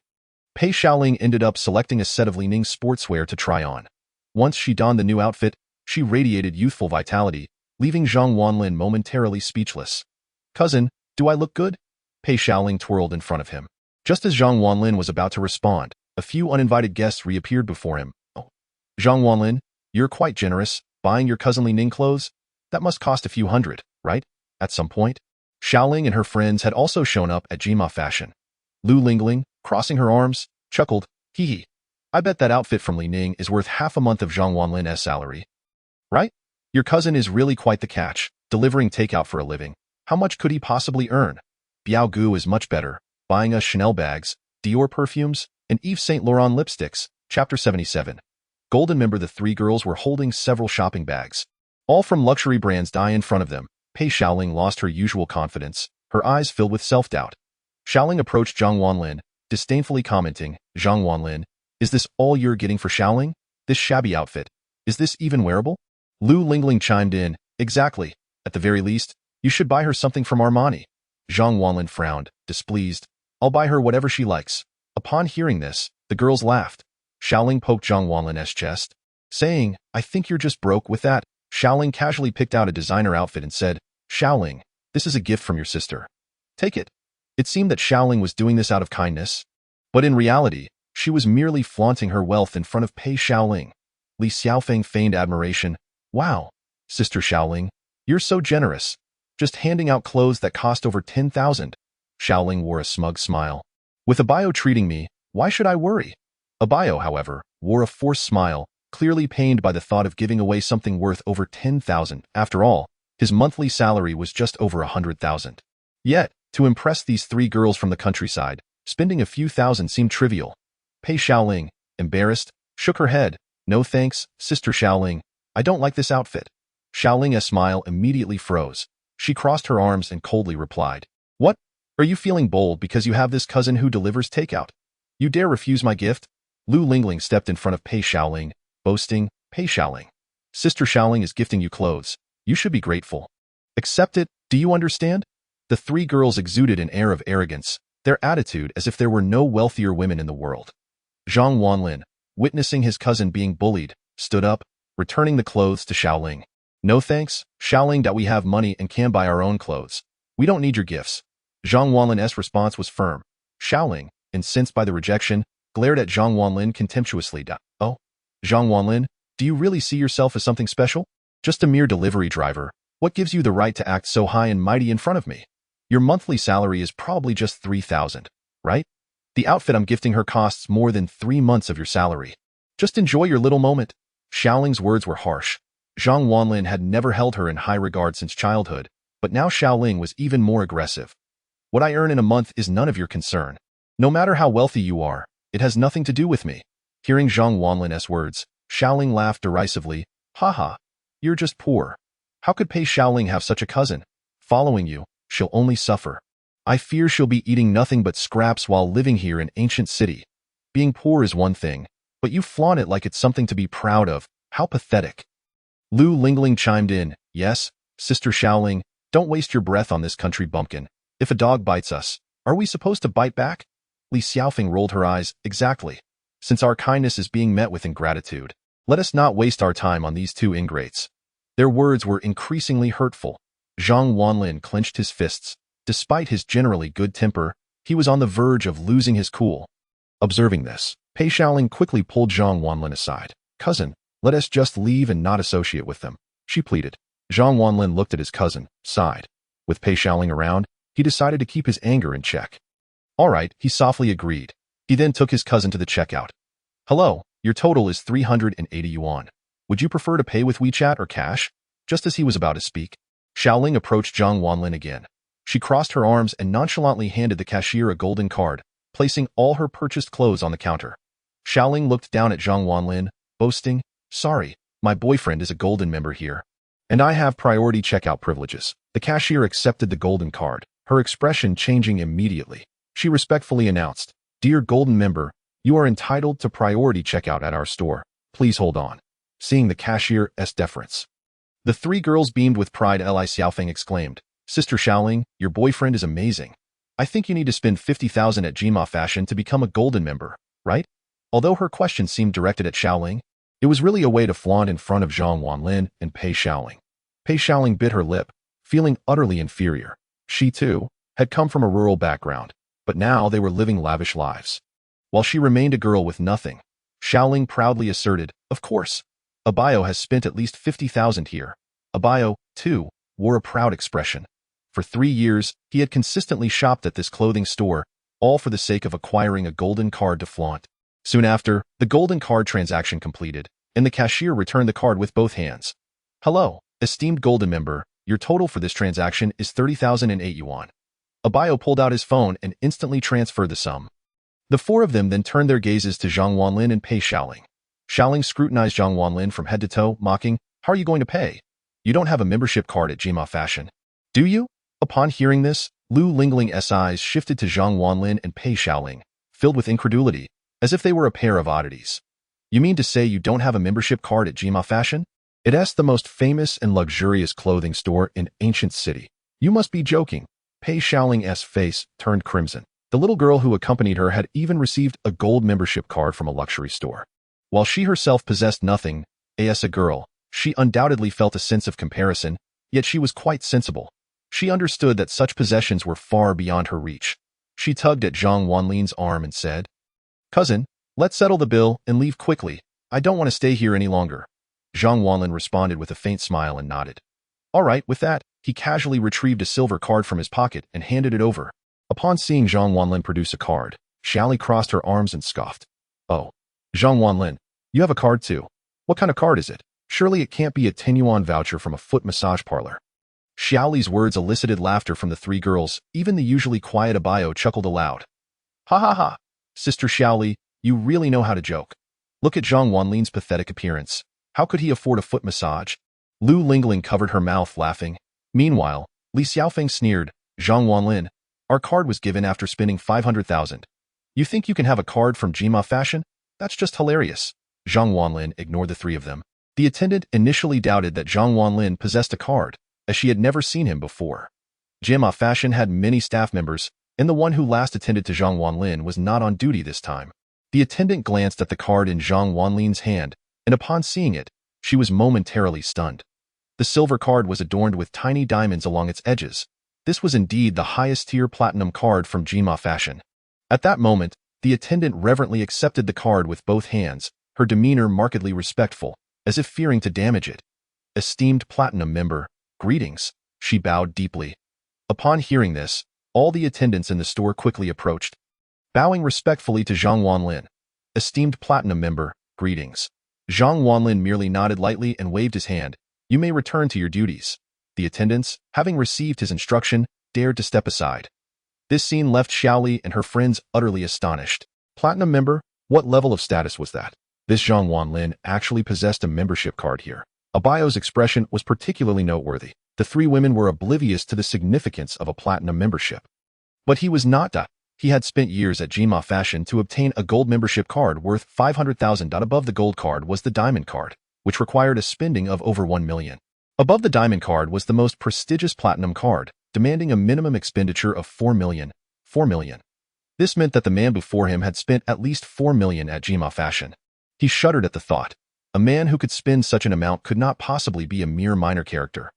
Pei Xiaoling ended up selecting a set of Li-Ning's sportswear to try on. Once she donned the new outfit, she radiated youthful vitality, leaving Zhang Wanlin momentarily speechless. "Cousin, do I look good?" Pei Xiaoling twirled in front of him. Just as Zhang Wanlin was about to respond, a few uninvited guests reappeared before him. "Oh, Zhang Wanlin, you're quite generous, buying your cousin Li Ning clothes? That must cost a few hundred, right?" At some point, Xiaoling and her friends had also shown up at Jima Fashion. Lu Lingling, crossing her arms, chuckled, "Hee hee. I bet that outfit from Li Ning is worth half a month of Zhang Wanlin's salary. Right? Your cousin is really quite the catch, delivering takeout for a living. How much could he possibly earn? Biao Gu is much better, buying us Chanel bags, Dior perfumes, and Yves Saint Laurent lipsticks." Chapter 77. Golden member. The three girls were holding several shopping bags, all from luxury brands. In front of them, Pei Xiaoling lost her usual confidence, her eyes filled with self-doubt. Xiaoling approached Zhang Wanlin, disdainfully commenting, "Zhang Wanlin, is this all you're getting for Xiaoling? This shabby outfit? Is this even wearable?" Lu Lingling chimed in, "Exactly. At the very least, you should buy her something from Armani." Zhang Wanlin frowned, displeased. "I'll buy her whatever she likes." Upon hearing this, the girls laughed. Xiaoling poked Zhang Wanlin's chest, saying, "I think you're just broke." With that, Xiaoling casually picked out a designer outfit and said, "Xiaoling, this is a gift from your sister. Take it." It seemed that Xiaoling was doing this out of kindness, but in reality, she was merely flaunting her wealth in front of Pei Xiaoling. Li Xiaofeng feigned admiration. "Wow, Sister Xiaoling, you're so generous. Just handing out clothes that cost over 10,000. Xiaoling wore a smug smile. "With Abayo treating me, why should I worry?" Abayo, however, wore a forced smile, clearly pained by the thought of giving away something worth over 10,000. After all, his monthly salary was just over 100,000. Yet, to impress these three girls from the countryside, spending a few thousand seemed trivial. Pei Xiaoling, embarrassed, shook her head. "No thanks, Sister Xiaoling. I don't like this outfit." Xiaoling's smile immediately froze. She crossed her arms and coldly replied, "What? Are you feeling bold because you have this cousin who delivers takeout? You dare refuse my gift?" Lu Lingling stepped in front of Pei Xiaoling, boasting, "Pei Xiaoling, Sister Xiaoling is gifting you clothes. You should be grateful. Accept it, do you understand?" The three girls exuded an air of arrogance, their attitude as if there were no wealthier women in the world. Zhang Wanlin, witnessing his cousin being bullied, stood up, returning the clothes to Xiaoling. "No thanks, Xiaoling, that we have money and can buy our own clothes. We don't need your gifts." Zhang Wanlin's response was firm. Xiaoling, incensed by the rejection, glared at Zhang Wanlin contemptuously. "Oh, Zhang Wanlin, do you really see yourself as something special? Just a mere delivery driver. What gives you the right to act so high and mighty in front of me? Your monthly salary is probably just 3,000, right? The outfit I'm gifting her costs more than 3 months of your salary. Just enjoy your little moment. Xiaoling's words were harsh. Zhang Wanlin had never held her in high regard since childhood, but now Xiaoling was even more aggressive. What I earn in a month is none of your concern. No matter how wealthy you are, it has nothing to do with me. Hearing Zhang Wanlin's words, Xiaoling laughed derisively. Haha, you're just poor. How could Pei Xiaoling have such a cousin? Following you, she'll only suffer. I fear she'll be eating nothing but scraps while living here in ancient city. Being poor is one thing, but you flaunt it like it's something to be proud of. How pathetic. Lu Lingling chimed in. Yes, Sister Xiaoling, don't waste your breath on this country bumpkin. If a dog bites us, are we supposed to bite back? Li Xiaofeng rolled her eyes. Exactly. Since our kindness is being met with ingratitude, let us not waste our time on these two ingrates. Their words were increasingly hurtful. Zhang Wanlin clenched his fists. Despite his generally good temper, he was on the verge of losing his cool. Observing this, Pei Xiaoling quickly pulled Zhang Wanlin aside. Cousin, let us just leave and not associate with them, she pleaded. Zhang Wanlin looked at his cousin, sighed. With Pei Xiaoling around, he decided to keep his anger in check. All right, he softly agreed. He then took his cousin to the checkout. Hello, your total is 380 yuan. Would you prefer to pay with WeChat or cash? Just as he was about to speak, Xiaoling approached Zhang Wanlin again. She crossed her arms and nonchalantly handed the cashier a golden card, placing all her purchased clothes on the counter. Xiaoling looked down at Zhang Wanlin, boasting, Sorry, my boyfriend is a golden member here, and I have priority checkout privileges. The cashier accepted the golden card, her expression changing immediately. She respectfully announced, Dear golden member, you are entitled to priority checkout at our store. Please hold on. Seeing the cashier's deference, the three girls beamed with pride. Li Xiaofeng exclaimed, Sister Xiaoling, your boyfriend is amazing. I think you need to spend 50,000 at Jima Fashion to become a golden member, right? Although her question seemed directed at Xiaoling, it was really a way to flaunt in front of Zhang Wanlin and Pei Xiaoling. Pei Xiaoling bit her lip, feeling utterly inferior. She, too, had come from a rural background, but now they were living lavish lives. While she remained a girl with nothing, Xiaoling proudly asserted, Of course, Abayo has spent at least 50,000 here. Abayo, too, wore a proud expression. For 3 years, he had consistently shopped at this clothing store, all for the sake of acquiring a golden card to flaunt. Soon after, the golden card transaction completed, and the cashier returned the card with both hands. Hello, esteemed golden member, your total for this transaction is 30,008 yuan. Abayo pulled out his phone and instantly transferred the sum. The four of them then turned their gazes to Zhang Wanlin and Pei Xiaoling. Xiaoling scrutinized Zhang Wanlin from head to toe, mocking, How are you going to pay? You don't have a membership card at Jima Fashion, do you? Upon hearing this, Lu Lingling's eyes shifted to Zhang Wanlin and Pei Xiaoling, filled with incredulity, as if they were a pair of oddities. You mean to say you don't have a membership card at Jima Fashion? It's the most famous and luxurious clothing store in ancient city. You must be joking. Pei Xiaoling's face turned crimson. The little girl who accompanied her had even received a gold membership card from a luxury store. While she herself possessed nothing, as a girl, she undoubtedly felt a sense of comparison, yet she was quite sensible. She understood that such possessions were far beyond her reach. She tugged at Zhang Wanlin's arm and said, Cousin, let's settle the bill and leave quickly. I don't want to stay here any longer. Zhang Wanlin responded with a faint smile and nodded. All right, with that, he casually retrieved a silver card from his pocket and handed it over. Upon seeing Zhang Wanlin produce a card, Xiaoli crossed her arms and scoffed. Oh, Zhang Wanlin, you have a card too. What kind of card is it? Surely it can't be a 10 yuan voucher from a foot massage parlor. Xiaoli's words elicited laughter from the three girls. Even the usually quiet Abayo chuckled aloud. Ha ha ha, Sister Xiaoli, you really know how to joke. Look at Zhang Wanlin's pathetic appearance. How could he afford a foot massage? Lu Lingling covered her mouth, laughing. Meanwhile, Li Xiaofeng sneered, Zhang Wanlin, our card was given after spending 500,000. You think you can have a card from Jima Fashion? That's just hilarious. Zhang Wanlin ignored the three of them. The attendant initially doubted that Zhang Wanlin possessed a card, as she had never seen him before. Jima Fashion had many staff members, and the one who last attended to Zhang Wanlin was not on duty this time. The attendant glanced at the card in Zhang Wanlin's hand, and upon seeing it, she was momentarily stunned. The silver card was adorned with tiny diamonds along its edges. This was indeed the highest-tier platinum card from Jima Fashion. At that moment, the attendant reverently accepted the card with both hands, her demeanor markedly respectful, as if fearing to damage it. Esteemed platinum member, greetings, she bowed deeply. Upon hearing this, all the attendants in the store quickly approached. Bowing respectfully to Zhang Wanlin, esteemed platinum member, greetings. Zhang Wanlin merely nodded lightly and waved his hand. You may return to your duties. The attendants, having received his instruction, dared to step aside. This scene left Xiaoli and her friends utterly astonished. Platinum member? What level of status was that? This Zhang Wanlin actually possessed a membership card here. Abayo's expression was particularly noteworthy. The three women were oblivious to the significance of a platinum membership. But he was not. He had spent years at Jinma Fashion to obtain a gold membership card worth 500,000. Above the gold card was the diamond card, which required a spending of over 1 million. Above the diamond card was the most prestigious platinum card, demanding a minimum expenditure of 4 million. 4 million. This meant that the man before him had spent at least 4 million at Jinma Fashion. He shuddered at the thought. A man who could spend such an amount could not possibly be a mere minor character.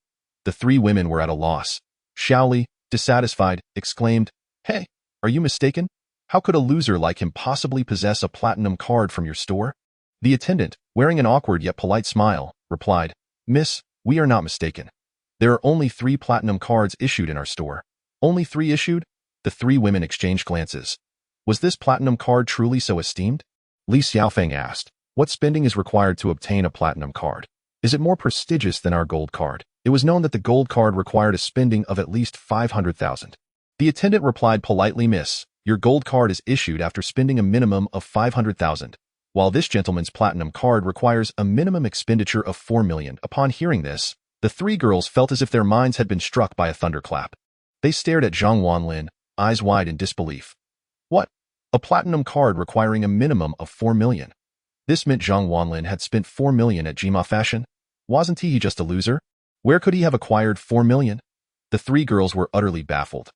The three women were at a loss. Xiaoli, dissatisfied, exclaimed, Hey, are you mistaken? How could a loser like him possibly possess a platinum card from your store? The attendant, wearing an awkward yet polite smile, replied, Miss, we are not mistaken. There are only 3 platinum cards issued in our store. Only 3 issued? The three women exchanged glances. Was this platinum card truly so esteemed? Li Xiaofeng asked, What spending is required to obtain a platinum card? Is it more prestigious than our gold card? It was known that the gold card required a spending of at least 500,000. The attendant replied politely, Miss, your gold card is issued after spending a minimum of 500,000, while this gentleman's platinum card requires a minimum expenditure of 4 million. Upon hearing this, the three girls felt as if their minds had been struck by a thunderclap. They stared at Zhang Wanlin, eyes wide in disbelief. What? A platinum card requiring a minimum of 4 million. This meant Zhang Wanlin had spent 4 million at Jinma Fashion. Wasn't he just a loser? Where could he have acquired 4 million? The three girls were utterly baffled.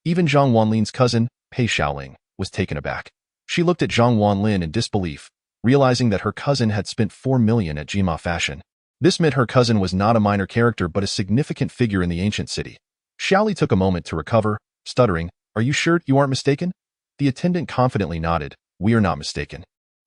Even Zhang Wanlin's cousin, Pei Xiaoling, was taken aback. She looked at Zhang Wanlin in disbelief, realizing that her cousin had spent 4 million at Jinma Fashion. This meant her cousin was not a minor character but a significant figure in the ancient city. Xiaoli took a moment to recover, stuttering, Are you sure you aren't mistaken? The attendant confidently nodded, We are not mistaken.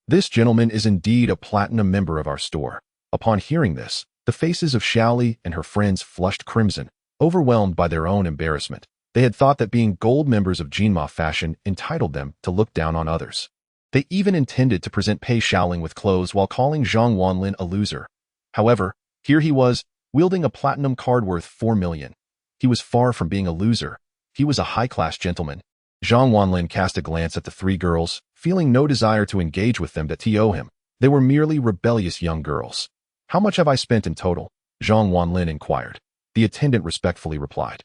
This gentleman is indeed a platinum member of our store. Upon hearing this, the faces of Xiaoli and her friends flushed crimson, overwhelmed by their own embarrassment. They had thought that being gold members of Jinma Fashion entitled them to look down on others. They even intended to present Pei Xiaoling with clothes while calling Zhang Wanlin a loser. However, here he was, wielding a platinum card worth 4 million. He was far from being a loser. He was a high-class gentleman. Zhang Wanlin cast a glance at the three girls, feeling no desire to engage with them to owe him. They were merely rebellious young girls. How much have I spent in total? Zhang Wanlin inquired. The attendant respectfully replied.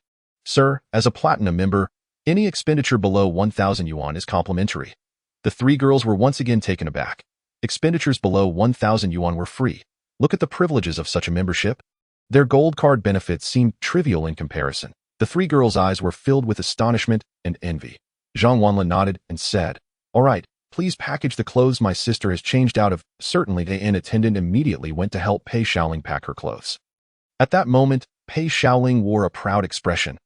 Sir, as a platinum member, any expenditure below 1,000 yuan is complimentary. The three girls were once again taken aback. Expenditures below 1,000 yuan were free. Look at the privileges of such a membership. Their gold card benefits seemed trivial in comparison. The three girls' eyes were filled with astonishment and envy. Zhang Wanlin nodded and said, All right, please package the clothes my sister has changed out of. Certainly, the inn attendant immediately went to help Pei Xiaoling pack her clothes. At that moment, Pei Xiaoling wore a proud expression.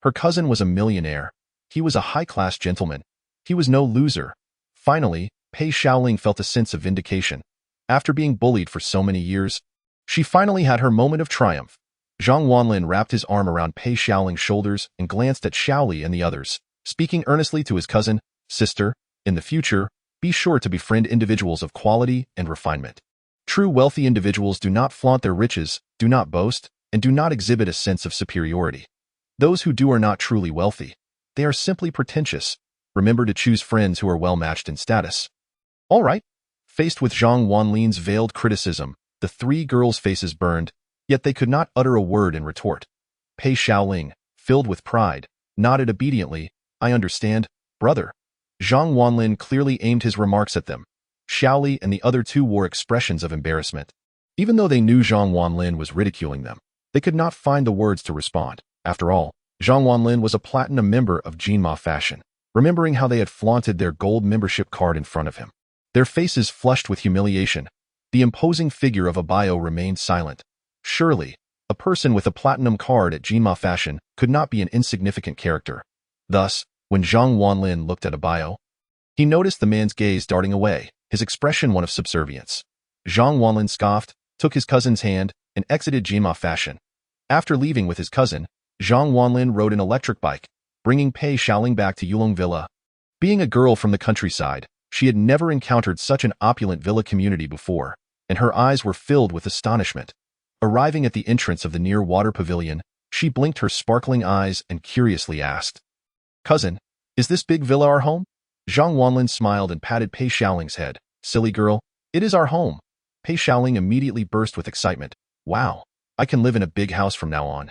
Her cousin was a millionaire. He was a high-class gentleman. He was no loser. Finally, Pei Xiaoling felt a sense of vindication. After being bullied for so many years, she finally had her moment of triumph. Zhang Wanlin wrapped his arm around Pei Xiaoling's shoulders and glanced at Xiaoli and the others, speaking earnestly to his cousin, Sister, in the future, be sure to befriend individuals of quality and refinement. True wealthy individuals do not flaunt their riches, do not boast, and do not exhibit a sense of superiority. Those who do are not truly wealthy. They are simply pretentious. Remember to choose friends who are well-matched in status. All right. Faced with Zhang Wanlin's veiled criticism, the three girls' faces burned, yet they could not utter a word in retort. Pei Xiaoling, filled with pride, nodded obediently. I understand, brother. Zhang Wanlin clearly aimed his remarks at them. Xiaoli and the other two wore expressions of embarrassment. Even though they knew Zhang Wanlin was ridiculing them, they could not find the words to respond. After all, Zhang Wanlin was a platinum member of Jinma Fashion, remembering how they had flaunted their gold membership card in front of him. Their faces flushed with humiliation. The imposing figure of Abayo remained silent. Surely, a person with a platinum card at Jinma Fashion could not be an insignificant character. Thus, when Zhang Wanlin looked at Abayo, he noticed the man's gaze darting away, his expression one of subservience. Zhang Wanlin scoffed, took his cousin's hand, and exited Jinma Fashion. After leaving with his cousin, Zhang Wanlin rode an electric bike, bringing Pei Xiaoling back to Yulong Villa. Being a girl from the countryside, she had never encountered such an opulent villa community before, and her eyes were filled with astonishment. Arriving at the entrance of the near-water pavilion, she blinked her sparkling eyes and curiously asked, "Cousin, is this big villa our home?" Zhang Wanlin smiled and patted Pei Xiaoling's head. "Silly girl, it is our home." Pei Xiaoling immediately burst with excitement. "Wow, I can live in a big house from now on."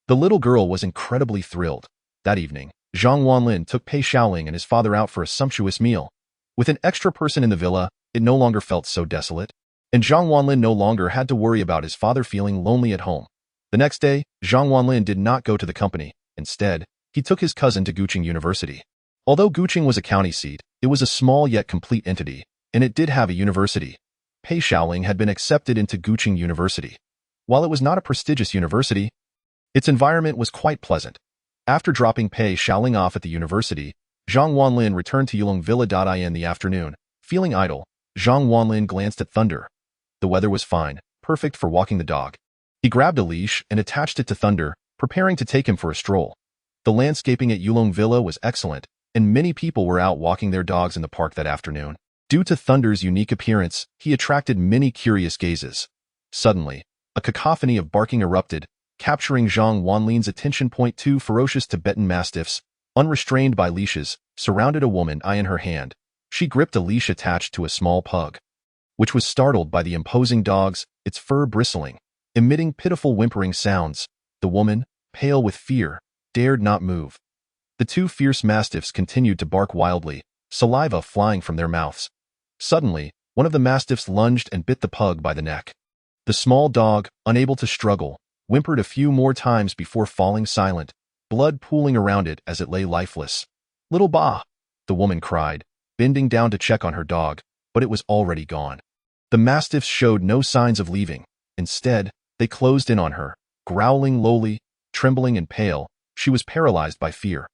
The little girl was incredibly thrilled. That evening, Zhang Wanlin took Pei Xiaoling and his father out for a sumptuous meal. With an extra person in the villa, it no longer felt so desolate, and Zhang Wanlin no longer had to worry about his father feeling lonely at home. The next day, Zhang Wanlin did not go to the company. Instead, he took his cousin to Guqing University. Although Guqing was a county seat, it was a small yet complete entity, and it did have a university. Pei Xiaoling had been accepted into Guqing University. While it was not a prestigious university, its environment was quite pleasant. After dropping Pei Xiaoling off at the university, Zhang Wanlin returned to Yulong Villa. In the afternoon, feeling idle, Zhang Wanlin glanced at Thunder. The weather was fine, perfect for walking the dog. He grabbed a leash and attached it to Thunder, preparing to take him for a stroll. The landscaping at Yulong Villa was excellent, and many people were out walking their dogs in the park that afternoon. Due to Thunder's unique appearance, he attracted many curious gazes. Suddenly, a cacophony of barking erupted, capturing Zhang Wanlin's attention. Two ferocious Tibetan mastiffs, unrestrained by leashes, surrounded a woman eye in her hand. She gripped a leash attached to a small pug, which was startled by the imposing dogs, its fur bristling, emitting pitiful whimpering sounds. The woman, pale with fear, dared not move. The two fierce mastiffs continued to bark wildly, saliva flying from their mouths. Suddenly, one of the mastiffs lunged and bit the pug by the neck. The small dog, unable to struggle, whimpered a few more times before falling silent, blood pooling around it as it lay lifeless. "Little Ba!" the woman cried, bending down to check on her dog, but it was already gone. The mastiffs showed no signs of leaving. Instead, they closed in on her, growling lowly, trembling and pale. She was paralyzed by fear.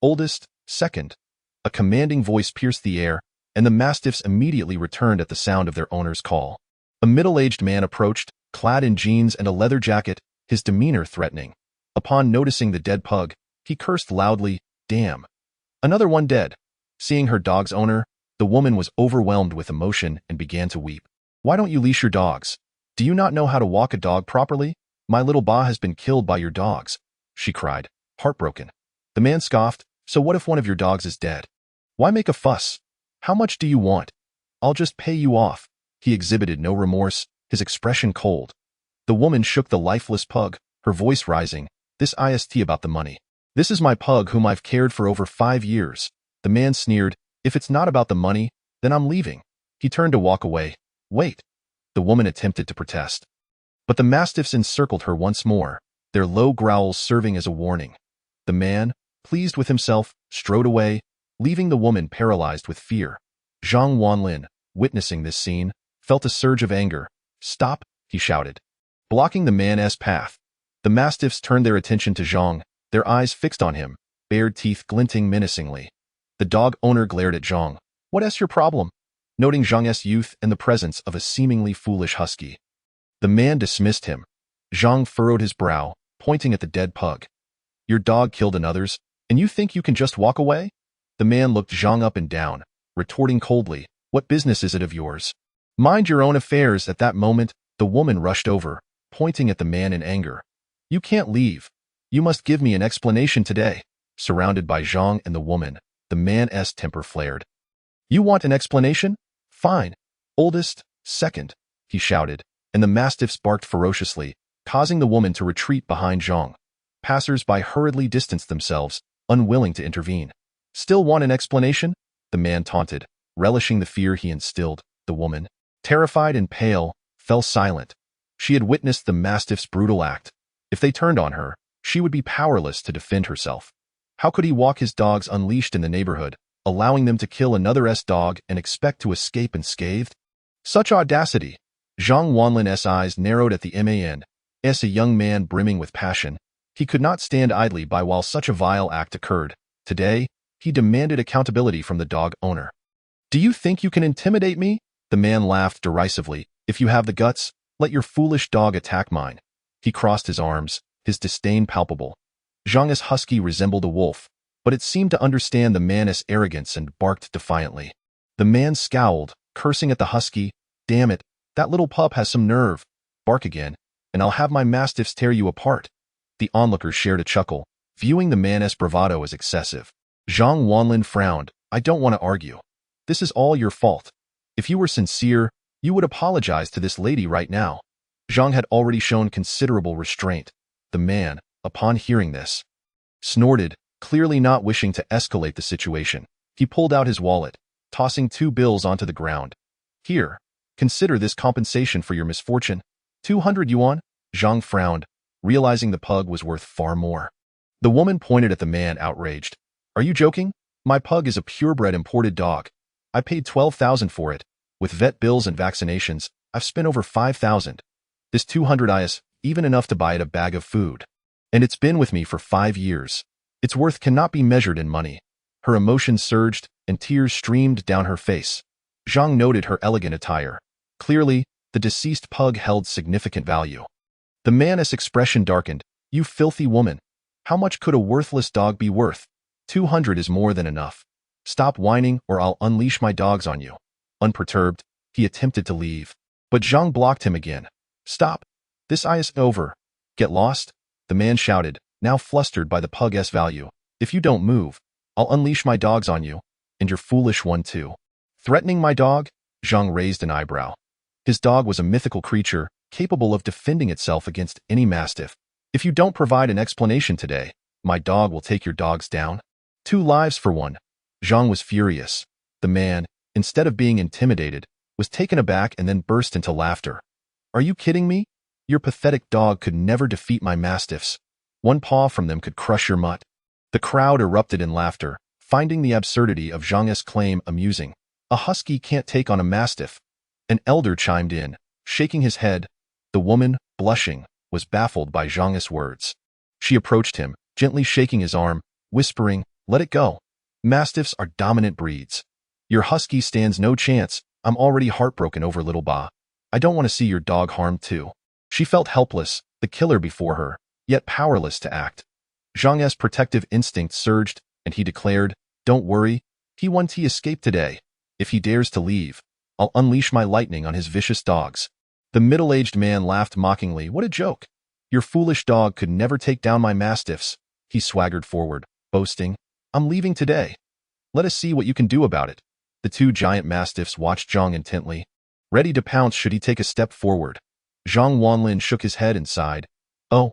"Oldest, second." A commanding voice pierced the air, and the mastiffs immediately returned at the sound of their owner's call. A middle-aged man approached, clad in jeans and a leather jacket, his demeanor threatening. Upon noticing the dead pug, he cursed loudly, "Damn. Another one dead." Seeing her dog's owner, the woman was overwhelmed with emotion and began to weep. "Why don't you leash your dogs? Do you not know how to walk a dog properly? My little Ba has been killed by your dogs," she cried, heartbroken. The man scoffed, "So what if one of your dogs is dead? Why make a fuss? How much do you want? I'll just pay you off." He exhibited no remorse, his expression cold. The woman shook the lifeless pug, her voice rising. "This ist about the money. This is my pug whom I've cared for over 5 years. The man sneered, "If it's not about the money, then I'm leaving." He turned to walk away. "Wait." The woman attempted to protest, but the mastiffs encircled her once more, their low growls serving as a warning. The man, pleased with himself, strode away, leaving the woman paralyzed with fear. Zhang Wanlin, witnessing this scene, felt a surge of anger. "Stop," he shouted, blocking the man's path. The mastiffs turned their attention to Zhang, their eyes fixed on him, bared teeth glinting menacingly. The dog owner glared at Zhang. "What's your problem?" Noting Zhang's youth and the presence of a seemingly foolish husky. The man dismissed him. Zhang furrowed his brow, pointing at the dead pug. "Your dog killed another's, and you think you can just walk away?" The man looked Zhang up and down, retorting coldly, "What business is it of yours? Mind your own affairs." At that moment, the woman rushed over, pointing at the man in anger. "You can't leave. You must give me an explanation today." Surrounded by Zhang and the woman, the man's temper flared. "You want an explanation? Fine. Oldest, second," he shouted, and the mastiffs barked ferociously, causing the woman to retreat behind Zhang. Passers-by hurriedly distanced themselves, unwilling to intervene. "Still want an explanation?" the man taunted, relishing the fear he instilled. The woman, terrified and pale, fell silent. She had witnessed the mastiff's brutal act. If they turned on her, she would be powerless to defend herself. How could he walk his dogs unleashed in the neighborhood, allowing them to kill another's dog and expect to escape unscathed? Such audacity! Zhang Wanlin's eyes narrowed at the man. As a young man brimming with passion, he could not stand idly by while such a vile act occurred. Today, he demanded accountability from the dog owner. "Do you think you can intimidate me?" The man laughed derisively. "If you have the guts, let your foolish dog attack mine." He crossed his arms, his disdain palpable. Zhang's husky resembled a wolf, but it seemed to understand the man's arrogance and barked defiantly. The man scowled, cursing at the husky. "Damn it, that little pup has some nerve. Bark again, and I'll have my mastiffs tear you apart." The onlookers shared a chuckle, viewing the man's bravado as excessive. Zhang Wanlin frowned. "I don't want to argue. This is all your fault. If you were sincere, you would apologize to this lady right now." Zhang had already shown considerable restraint. The man, upon hearing this, snorted, clearly not wishing to escalate the situation. He pulled out his wallet, tossing 2 bills onto the ground. "Here, consider this compensation for your misfortune. 200 yuan." Zhang frowned, realizing the pug was worth far more. The woman pointed at the man, outraged. "Are you joking? My pug is a purebred imported dog. I paid 12,000 for it. With vet bills and vaccinations, I've spent over 5,000. This 200 is even enough to buy it a bag of food. And it's been with me for 5 years. Its worth cannot be measured in money." Her emotions surged, and tears streamed down her face. Zhang noted her elegant attire. Clearly, the deceased pug held significant value. The man's expression darkened. "You filthy woman. How much could a worthless dog be worth? 200 is more than enough. Stop whining or I'll unleash my dogs on you." Unperturbed, he attempted to leave. But Zhang blocked him again. "Stop. This is over. Get lost," the man shouted, now flustered by the pug's value. "If you don't move, I'll unleash my dogs on you, and your foolish one too." "Threatening my dog?" Zhang raised an eyebrow. His dog was a mythical creature, capable of defending itself against any mastiff. "If you don't provide an explanation today, my dog will take your dogs down. 2 lives for one." Zhang was furious. The man, instead of being intimidated, was taken aback and then burst into laughter. "Are you kidding me? Your pathetic dog could never defeat my mastiffs. 1 paw from them could crush your mutt." The crowd erupted in laughter, finding the absurdity of Zhang's claim amusing. "A husky can't take on a mastiff." An elder chimed in, shaking his head. The woman, blushing, was baffled by Zhang's words. She approached him, gently shaking his arm, whispering, "Let it go. Mastiffs are dominant breeds. Your husky stands no chance. I'm already heartbroken over little Ba. I don't want to see your dog harmed too." She felt helpless, the killer before her, yet powerless to act. Zhang's protective instinct surged, and he declared, "Don't worry, he won't escape today. If he dares to leave, I'll unleash my lightning on his vicious dogs." The middle-aged man laughed mockingly. "What a joke. Your foolish dog could never take down my mastiffs." He swaggered forward, boasting, "I'm leaving today. Let us see what you can do about it." The 2 giant mastiffs watched Zhang intently, ready to pounce should he take a step forward. Zhang Wanlin shook his head and sighed. "Oh,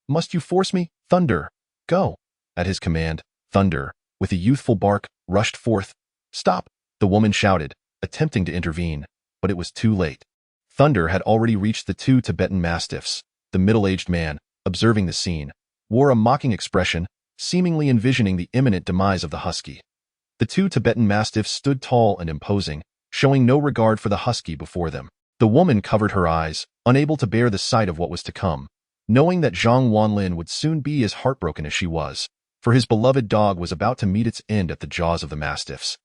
must you force me? Thunder, go." At his command, Thunder, with a youthful bark, rushed forth. "Stop," the woman shouted, attempting to intervene, but it was too late. Thunder had already reached the 2 Tibetan mastiffs. The middle-aged man, observing the scene, wore a mocking expression, seemingly envisioning the imminent demise of the husky. The 2 Tibetan mastiffs stood tall and imposing, showing no regard for the husky before them. The woman covered her eyes, unable to bear the sight of what was to come, knowing that Zhang Wanlin would soon be as heartbroken as she was, for his beloved dog was about to meet its end at the jaws of the mastiffs.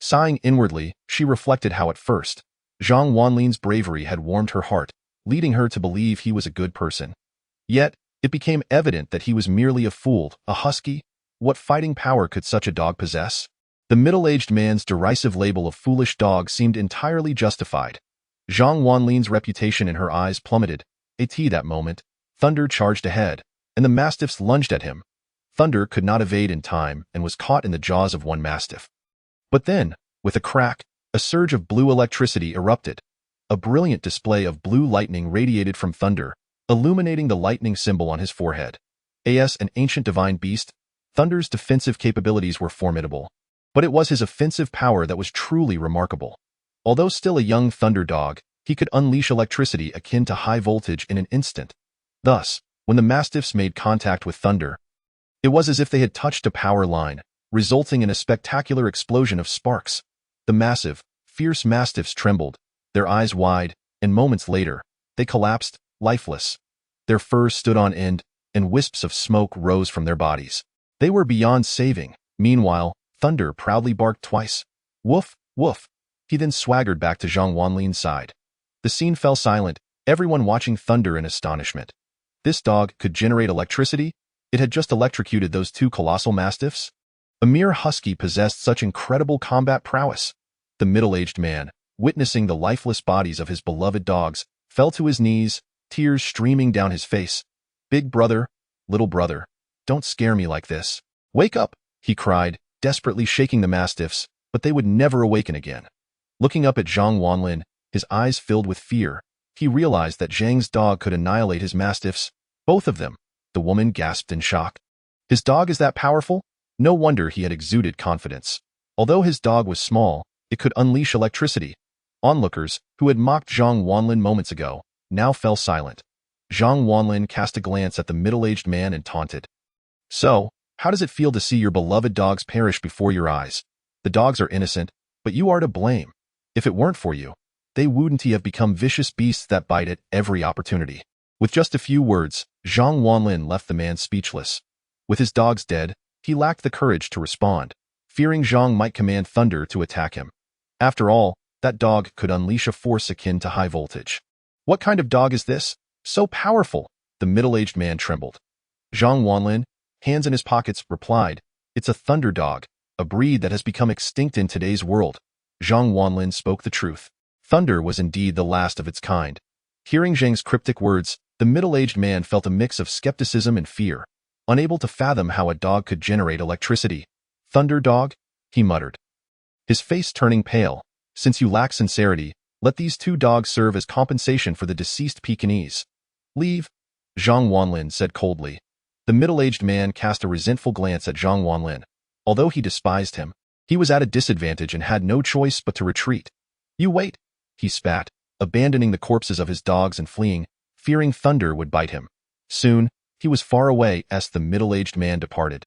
Sighing inwardly, she reflected how at first, Zhang Wanlin's bravery had warmed her heart, leading her to believe he was a good person. Yet, it became evident that he was merely a fool, a husky. What fighting power could such a dog possess? The middle-aged man's derisive label of foolish dog seemed entirely justified. Zhang Wanlin's reputation in her eyes plummeted. At that moment, Thunder charged ahead, and the mastiffs lunged at him. Thunder could not evade in time and was caught in the jaws of one mastiff. But then, with a crack, a surge of blue electricity erupted. A brilliant display of blue lightning radiated from Thunder, illuminating the lightning symbol on his forehead. As an ancient divine beast, Thunder's defensive capabilities were formidable, but it was his offensive power that was truly remarkable. Although still a young Thunder dog, he could unleash electricity akin to high voltage in an instant. Thus, when the mastiffs made contact with Thunder, it was as if they had touched a power line, resulting in a spectacular explosion of sparks. The massive, fierce mastiffs trembled, their eyes wide, and moments later, they collapsed, lifeless. Their furs stood on end, and wisps of smoke rose from their bodies. They were beyond saving. Meanwhile, Thunder proudly barked twice. "Woof, woof." He then swaggered back to Zhang Wanlin's side. The scene fell silent, everyone watching Thunder in astonishment. This dog could generate electricity? It had just electrocuted those 2 colossal mastiffs? A mere husky possessed such incredible combat prowess. The middle-aged man, witnessing the lifeless bodies of his beloved dogs, fell to his knees, tears streaming down his face. "Big brother, little brother, don't scare me like this. Wake up," he cried, desperately shaking the mastiffs, but they would never awaken again. Looking up at Zhang Wanlin, his eyes filled with fear, he realized that Zhang's dog could annihilate his mastiffs, both of them. The woman gasped in shock. His dog is that powerful? No wonder he had exuded confidence. Although his dog was small, it could unleash electricity. Onlookers, who had mocked Zhang Wanlin moments ago, now fell silent. Zhang Wanlin cast a glance at the middle-aged man and taunted. "So, how does it feel to see your beloved dogs perish before your eyes? The dogs are innocent, but you are to blame. If it weren't for you, they wouldn't have become vicious beasts that bite at every opportunity." With just a few words, Zhang Wanlin left the man speechless. With his dogs dead, he lacked the courage to respond, fearing Zhang might command Thunder to attack him. After all, that dog could unleash a force akin to high voltage. "What kind of dog is this? So powerful!" The middle-aged man trembled. Zhang Wanlin, hands in his pockets, replied, "It's a thunder dog, a breed that has become extinct in today's world." Zhang Wanlin spoke the truth. Thunder was indeed the last of its kind. Hearing Zhang's cryptic words, the middle-aged man felt a mix of skepticism and fear, unable to fathom how a dog could generate electricity. "Thunder dog?" he muttered, his face turning pale. "Since you lack sincerity, let these two dogs serve as compensation for the deceased Pekingese." "Leave," Zhang Wanlin said coldly. The middle-aged man cast a resentful glance at Zhang Wanlin. Although he despised him, he was at a disadvantage and had no choice but to retreat. "You wait," he spat, abandoning the corpses of his dogs and fleeing, fearing Thunder would bite him. Soon, he was far away as the middle-aged man departed.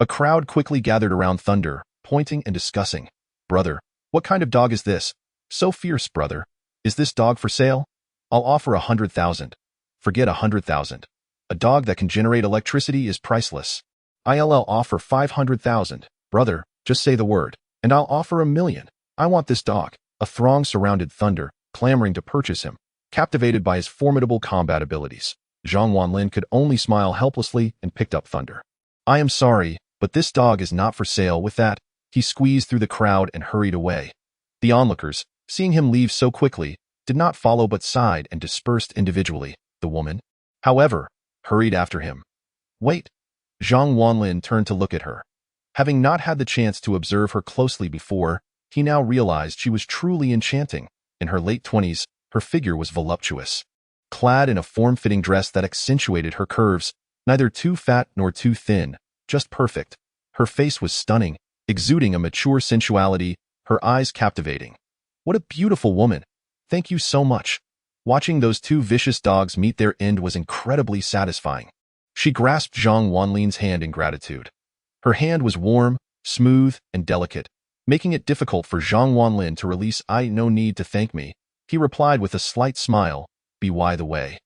A crowd quickly gathered around Thunder, pointing and discussing. "Brother, what kind of dog is this? So fierce, brother. Is this dog for sale? I'll offer 100,000. Forget 100,000. A dog that can generate electricity is priceless. I'll offer 500,000. Brother, just say the word, and I'll offer 1,000,000. I want this dog." A throng surrounded Thunder, clamoring to purchase him, captivated by his formidable combat abilities. Zhang Wanlin could only smile helplessly and picked up Thunder. "I am sorry, but this dog is not for sale." With that, he squeezed through the crowd and hurried away. The onlookers, seeing him leave so quickly, did not follow but sighed and dispersed individually. The woman, however, hurried after him. "Wait." Zhang Wanlin turned to look at her. Having not had the chance to observe her closely before, he now realized she was truly enchanting. In her late 20s, her figure was voluptuous. Clad in a form-fitting dress that accentuated her curves, neither too fat nor too thin, just perfect. Her face was stunning, exuding a mature sensuality, her eyes captivating. "What a beautiful woman. Thank you so much." Watching those two vicious dogs meet their end was incredibly satisfying. She grasped Zhang Wanlin's hand in gratitude. Her hand was warm, smooth, and delicate, making it difficult for Zhang Wanlin to release. "No need to thank me," he replied with a slight smile. "By the way,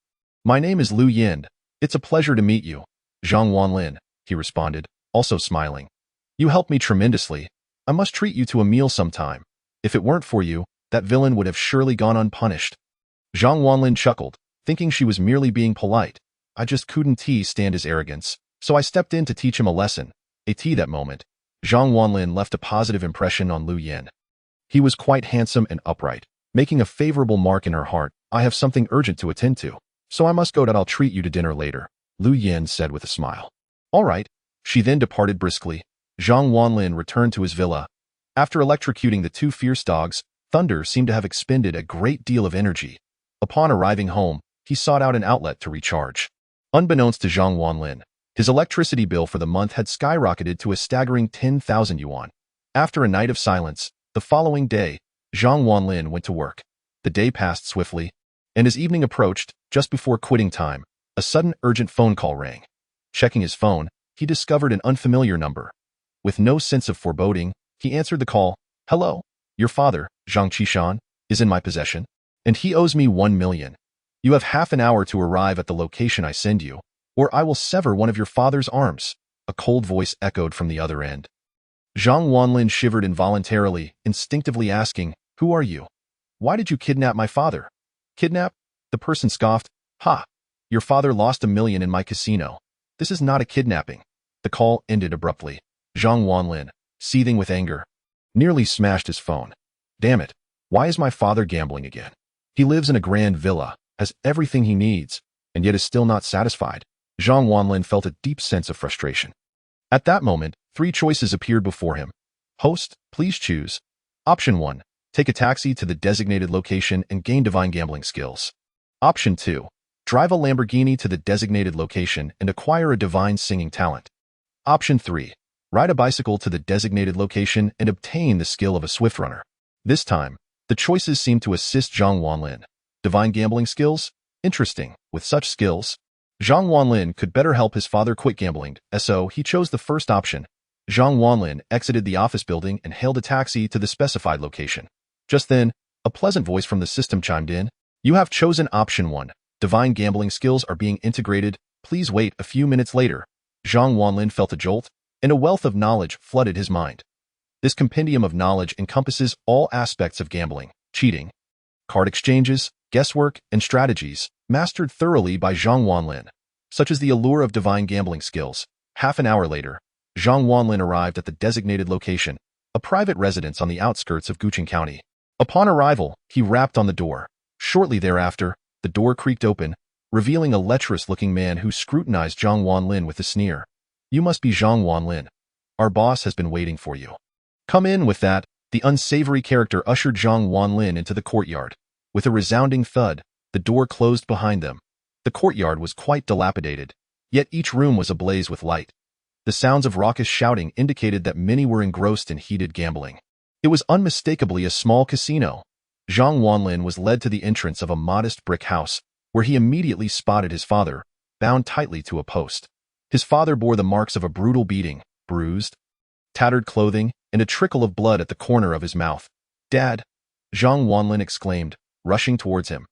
my name is Lu Yin. It's a pleasure to meet you." "Zhang Wanlin," he responded, also smiling. "You helped me tremendously. I must treat you to a meal sometime. If it weren't for you, that villain would have surely gone unpunished." Zhang Wanlin chuckled, thinking she was merely being polite. "I just couldn't stand his arrogance, so I stepped in to teach him a lesson." That moment, Zhang Wanlin left a positive impression on Lu Yin. He was quite handsome and upright, making a favorable mark in her heart. "I have something urgent to attend to, so I must go. I'll treat you to dinner later," Lu Yin said with a smile. "All right." She then departed briskly. Zhang Wanlin returned to his villa. After electrocuting the two fierce dogs, Thunder seemed to have expended a great deal of energy. Upon arriving home, he sought out an outlet to recharge. Unbeknownst to Zhang Wanlin, his electricity bill for the month had skyrocketed to a staggering 10,000 yuan. After a night of silence, the following day, Zhang Wanlin went to work. The day passed swiftly, and as evening approached, just before quitting time, a sudden urgent phone call rang. Checking his phone, he discovered an unfamiliar number. With no sense of foreboding, he answered the call. "Hello, your father, Zhang Qishan, is in my possession, and he owes me 1,000,000. You have half an hour to arrive at the location I send you, or I will sever one of your father's arms." A cold voice echoed from the other end. Zhang Wanlin shivered involuntarily, instinctively asking, "Who are you? Why did you kidnap my father?" "Kidnap?" The person scoffed. "Ha! Your father lost 1,000,000 in my casino. This is not a kidnapping." The call ended abruptly. Zhang Wanlin, seething with anger, nearly smashed his phone. Damn it, why is my father gambling again? He lives in a grand villa, has everything he needs, and yet is still not satisfied. Zhang Wanlin felt a deep sense of frustration. At that moment, 3 choices appeared before him. Host, please choose. Option 1. Take a taxi to the designated location and gain divine gambling skills. Option 2. Drive a Lamborghini to the designated location and acquire a divine singing talent. Option 3. Ride a bicycle to the designated location and obtain the skill of a swift runner. This time, the choices seemed to assist Zhang Wanlin. Divine gambling skills? Interesting. With such skills, Zhang Wanlin could better help his father quit gambling, so he chose the first option. Zhang Wanlin exited the office building and hailed a taxi to the specified location. Just then, a pleasant voice from the system chimed in. You have chosen option 1. Divine gambling skills are being integrated. Please wait. A few minutes later, Zhang Wanlin felt a jolt, and a wealth of knowledge flooded his mind. This compendium of knowledge encompasses all aspects of gambling, cheating, card exchanges, guesswork, and strategies, mastered thoroughly by Zhang Wanlin, such as the allure of divine gambling skills. Half an hour later, Zhang Wanlin arrived at the designated location, a private residence on the outskirts of Guqing County. Upon arrival, he rapped on the door. Shortly thereafter, the door creaked open, revealing a lecherous-looking man who scrutinized Zhang Wanlin with a sneer. You must be Zhang Wanlin. Our boss has been waiting for you. Come in. With that, the unsavory character ushered Zhang Wanlin into the courtyard. With a resounding thud, the door closed behind them. The courtyard was quite dilapidated, yet each room was ablaze with light. The sounds of raucous shouting indicated that many were engrossed in heated gambling. It was unmistakably a small casino. Zhang Wanlin was led to the entrance of a modest brick house, where he immediately spotted his father, bound tightly to a post. His father bore the marks of a brutal beating, bruised, tattered clothing, and a trickle of blood at the corner of his mouth. Dad! Zhang Wanlin exclaimed, rushing towards him.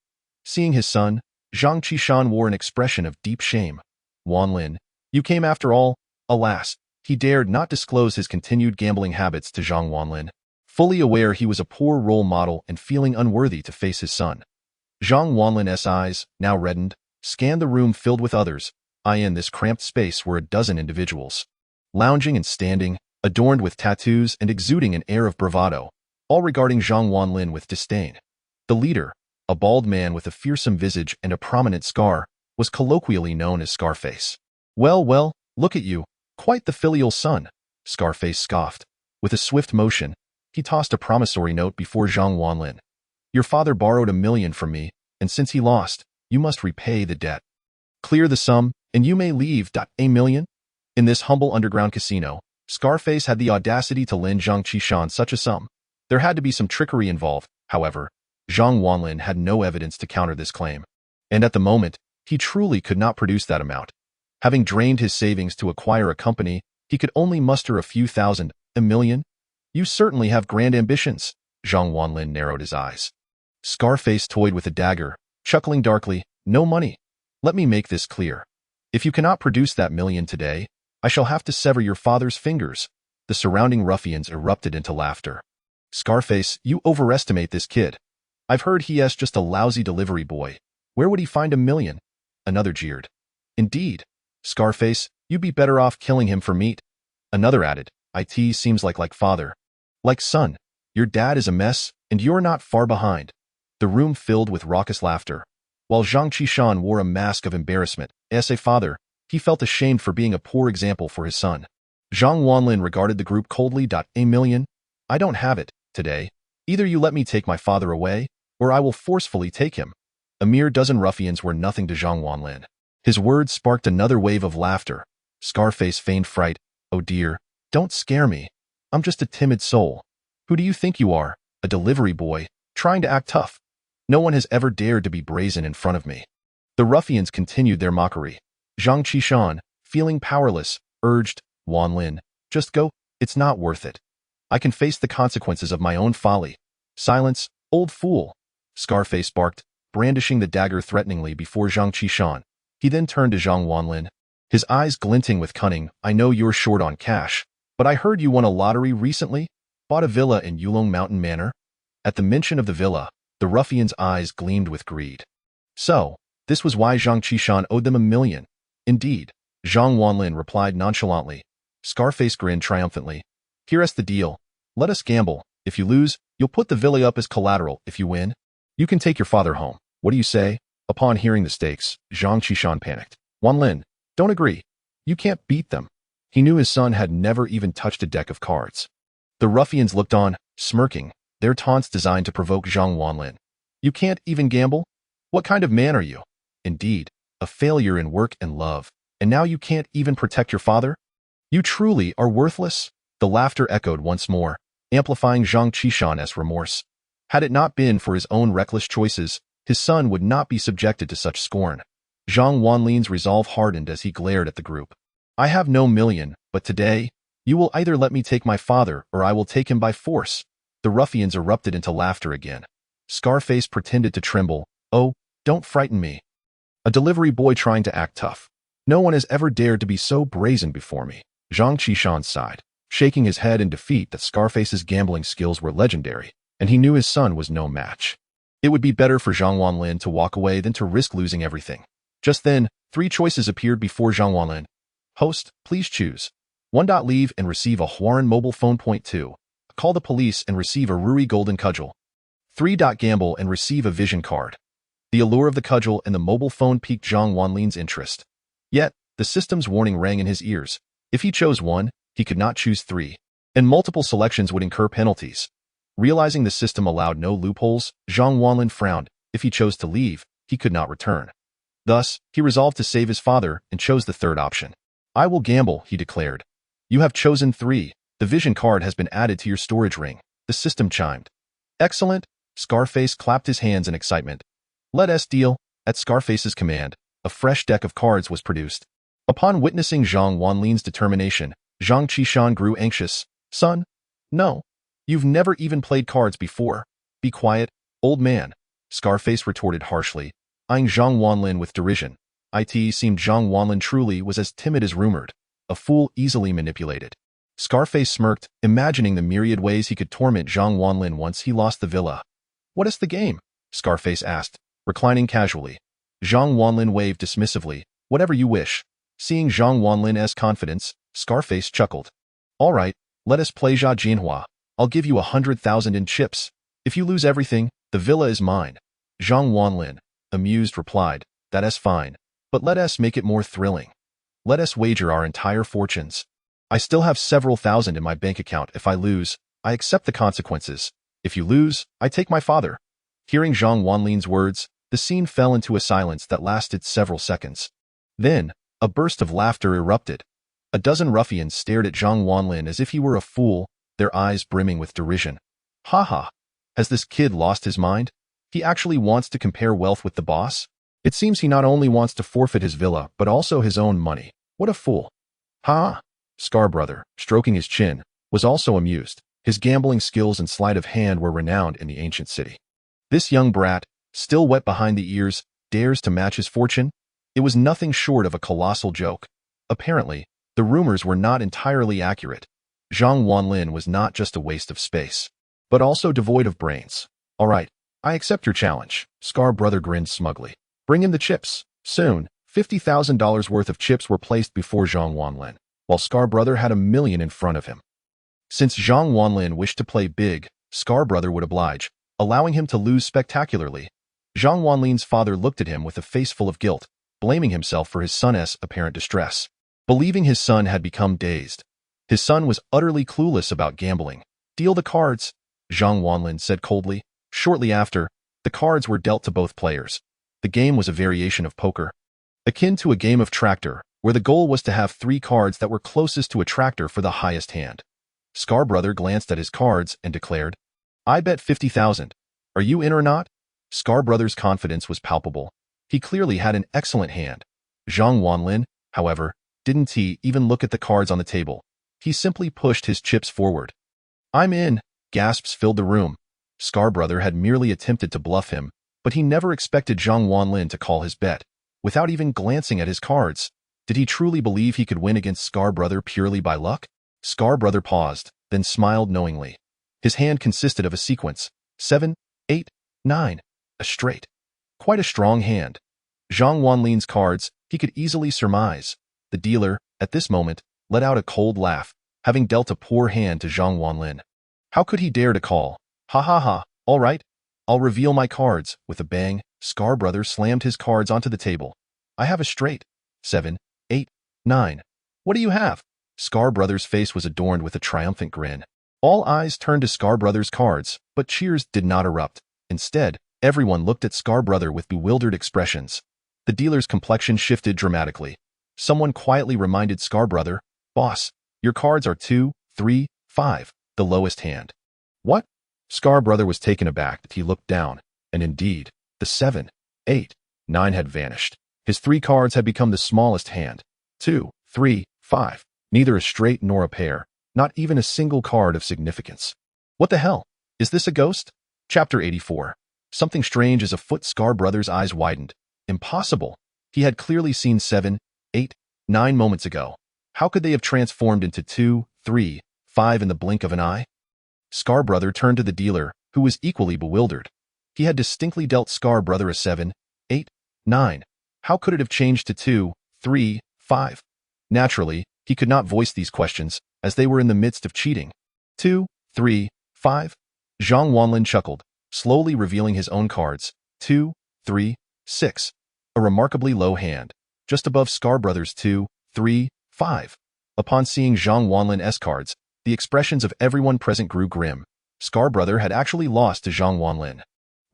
Seeing his son, Zhang Qishan wore an expression of deep shame. Wanlin, you came after all? Alas, he dared not disclose his continued gambling habits to Zhang Wanlin, fully aware he was a poor role model and feeling unworthy to face his son. Zhang Wanlin's eyes, now reddened, scanned the room filled with others. In this cramped space were a dozen individuals, lounging and standing, adorned with tattoos and exuding an air of bravado, all regarding Zhang Wanlin with disdain. The leader, a bald man with a fearsome visage and a prominent scar, was colloquially known as Scarface. Well, look at you, quite the filial son, Scarface scoffed. With a swift motion, he tossed a promissory note before Zhang Wanlin. Your father borrowed $1 million from me, and since he lost, you must repay the debt. Clear the sum, and you may leave. $1 million? In this humble underground casino, Scarface had the audacity to lend Zhang Qishan such a sum. There had to be some trickery involved, however. Zhang Wanlin had no evidence to counter this claim. And at the moment, he truly could not produce that amount. Having drained his savings to acquire a company, he could only muster a few thousand. $1 million? You certainly have grand ambitions. Zhang Wanlin narrowed his eyes. Scarface toyed with a dagger, chuckling darkly. No money. Let me make this clear. If you cannot produce that $1 million today, I shall have to sever your father's fingers. The surrounding ruffians erupted into laughter. Scarface, you overestimate this kid. I've heard he is just a lousy delivery boy. Where would he find $1 million? Another jeered. Indeed. Scarface, you'd be better off killing him for meat. Another added. It seems like father. Like son. Your dad is a mess, and you're not far behind. The room filled with raucous laughter. While Zhang Qishan wore a mask of embarrassment, as a father, he felt ashamed for being a poor example for his son. Zhang Wanlin regarded the group coldly. $1 million? I don't have it, today. Either you let me take my father away, or I will forcefully take him. A mere dozen ruffians were nothing to Zhang Wanlin. His words sparked another wave of laughter. Scarface feigned fright. Oh dear, don't scare me. I'm just a timid soul. Who do you think you are? A delivery boy, trying to act tough. No one has ever dared to be brazen in front of me. The ruffians continued their mockery. Zhang Qishan, feeling powerless, urged, Wanlin, just go, it's not worth it. I can face the consequences of my own folly. Silence, old fool. Scarface barked, brandishing the dagger threateningly before Zhang Qishan. He then turned to Zhang Wanlin, his eyes glinting with cunning. I know you're short on cash, but I heard you won a lottery recently? Bought a villa in Yulong Mountain Manor? At the mention of the villa, the ruffian's eyes gleamed with greed. So, this was why Zhang Qishan owed them $1 million. Indeed, Zhang Wanlin replied nonchalantly. Scarface grinned triumphantly. Here's the deal. Let us gamble. If you lose, you'll put the villa up as collateral. If you win, you can take your father home. What do you say? Upon hearing the stakes, Zhang Qishan panicked. Wanlin, don't agree. You can't beat them. He knew his son had never even touched a deck of cards. The ruffians looked on, smirking, their taunts designed to provoke Zhang Wanlin. You can't even gamble? What kind of man are you? Indeed, a failure in work and love, and now you can't even protect your father? You truly are worthless? The laughter echoed once more, amplifying Zhang Qishan's remorse. Had it not been for his own reckless choices, his son would not be subjected to such scorn. Zhang Wanlin's resolve hardened as he glared at the group. I have no million, but today, you will either let me take my father or I will take him by force. The ruffians erupted into laughter again. Scarface pretended to tremble. Oh, don't frighten me. A delivery boy trying to act tough. No one has ever dared to be so brazen before me. Zhang Qishan sighed, shaking his head in defeat that Scarface's gambling skills were legendary, and he knew his son was no match. It would be better for Zhang Wanlin to walk away than to risk losing everything. Just then, 3 choices appeared before Zhang Wanlin. Host, please choose. 1. Leave and receive a Huaran mobile phone. 2. Call the police and receive a Ruri golden cudgel. 3. Gamble and receive a vision card. The allure of the cudgel and the mobile phone piqued Zhang Wanlin's interest. Yet, the system's warning rang in his ears. If he chose 1, he could not choose 3, and multiple selections would incur penalties. Realizing the system allowed no loopholes, Zhang Wanlin frowned. If he chose to leave, he could not return. Thus, he resolved to save his father and chose the 3rd option. I will gamble, he declared. You have chosen 3. The vision card has been added to your storage ring. The system chimed. Excellent. Scarface clapped his hands in excitement. Let us deal. At Scarface's command, a fresh deck of cards was produced. Upon witnessing Zhang Wanlin's determination, Zhang Qishan grew anxious. Son? No. You've never even played cards before. Be quiet, old man. Scarface retorted harshly, eyeing Zhang Wanlin with derision. It seemed Zhang Wanlin truly was as timid as rumored, a fool easily manipulated. Scarface smirked, imagining the myriad ways he could torment Zhang Wanlin once he lost the villa. What is the game? Scarface asked, reclining casually. Zhang Wanlin waved dismissively. Whatever you wish. Seeing Zhang Wanlin's confidence, Scarface chuckled. All right, let us play Jia Jinhua. I'll give you 100,000 in chips. If you lose everything, the villa is mine. Zhang Wanlin, amused, replied, that is fine. But let us make it more thrilling. Let us wager our entire fortunes. I still have several thousand in my bank account. If I lose, I accept the consequences. If you lose, I take my father. Hearing Zhang Wanlin's words, the scene fell into a silence that lasted several seconds. Then, a burst of laughter erupted. A dozen ruffians stared at Zhang Wanlin as if he were a fool, their eyes brimming with derision. Ha ha! Has this kid lost his mind? He actually wants to compare wealth with the boss? It seems he not only wants to forfeit his villa, but also his own money. What a fool. Ha! Scarbrother, stroking his chin, was also amused. His gambling skills and sleight of hand were renowned in the ancient city. This young brat, still wet behind the ears, dares to match his fortune? It was nothing short of a colossal joke. Apparently, the rumors were not entirely accurate. Zhang Wanlin was not just a waste of space, but also devoid of brains. All right, I accept your challenge. Scarbrother grinned smugly. Bring in the chips. Soon, $50,000 worth of chips were placed before Zhang Wanlin, while Scarbrother had $1 million in front of him. Since Zhang Wanlin wished to play big, Scarbrother would oblige, allowing him to lose spectacularly. Zhang Wanlin's father looked at him with a face full of guilt, blaming himself for his son's apparent distress. Believing his son had become dazed. His son was utterly clueless about gambling. Deal the cards, Zhang Wanlin said coldly. Shortly after, the cards were dealt to both players. The game was a variation of poker, akin to a game of tractor, where the goal was to have 3 cards that were closest to a tractor for the highest hand. Scarbrother glanced at his cards and declared, I bet 50,000. Are you in or not? Scarbrother's confidence was palpable. He clearly had an excellent hand. Zhang Wanlin, however, didn't he even look at the cards on the table. He simply pushed his chips forward. I'm in. Gasps filled the room. Scarbrother had merely attempted to bluff him, but he never expected Zhang Wanlin to call his bet. Without even glancing at his cards, did he truly believe he could win against Scarbrother purely by luck? Scarbrother paused, then smiled knowingly. His hand consisted of a sequence, 7, 8, 9, a straight. Quite a strong hand. Zhang Wanlin's cards, he could easily surmise. The dealer, at this moment, let out a cold laugh, having dealt a poor hand to Zhang Wanlin. How could he dare to call? Ha ha ha, all right. I'll reveal my cards. With a bang, Scar Brother slammed his cards onto the table. I have a straight. 7, 8, 9. What do you have? Scar Brother's face was adorned with a triumphant grin. All eyes turned to Scar Brother's cards, but cheers did not erupt. Instead, everyone looked at Scar Brother with bewildered expressions. The dealer's complexion shifted dramatically. Someone quietly reminded Scar Brother, "Boss, your cards are 2, 3, 5, the lowest hand." What? Scar Brother was taken aback. He looked down, and indeed, the 7, 8, 9 had vanished. His 3 cards had become the smallest hand. 2, 3, 5. Neither a straight nor a pair, not even a single card of significance. What the hell? Is this a ghost? Chapter 84. Something strange is afoot. Scar Brother's eyes widened. Impossible. He had clearly seen 7, 8, 9 moments ago. How could they have transformed into 2, 3, 5 in the blink of an eye? Scar Brother turned to the dealer, who was equally bewildered. He had distinctly dealt Scar Brother a 7, 8, 9. How could it have changed to 2, 3, 5? Naturally, he could not voice these questions, as they were in the midst of cheating. 2, 3, 5? Zhang Wanlin chuckled, slowly revealing his own cards. 2, 3, 6. A remarkably low hand, just above Scar Brother's 2, 3, 5. Upon seeing Zhang Wanlin's cards, the expressions of everyone present grew grim. Scar Brother had actually lost to Zhang Wanlin.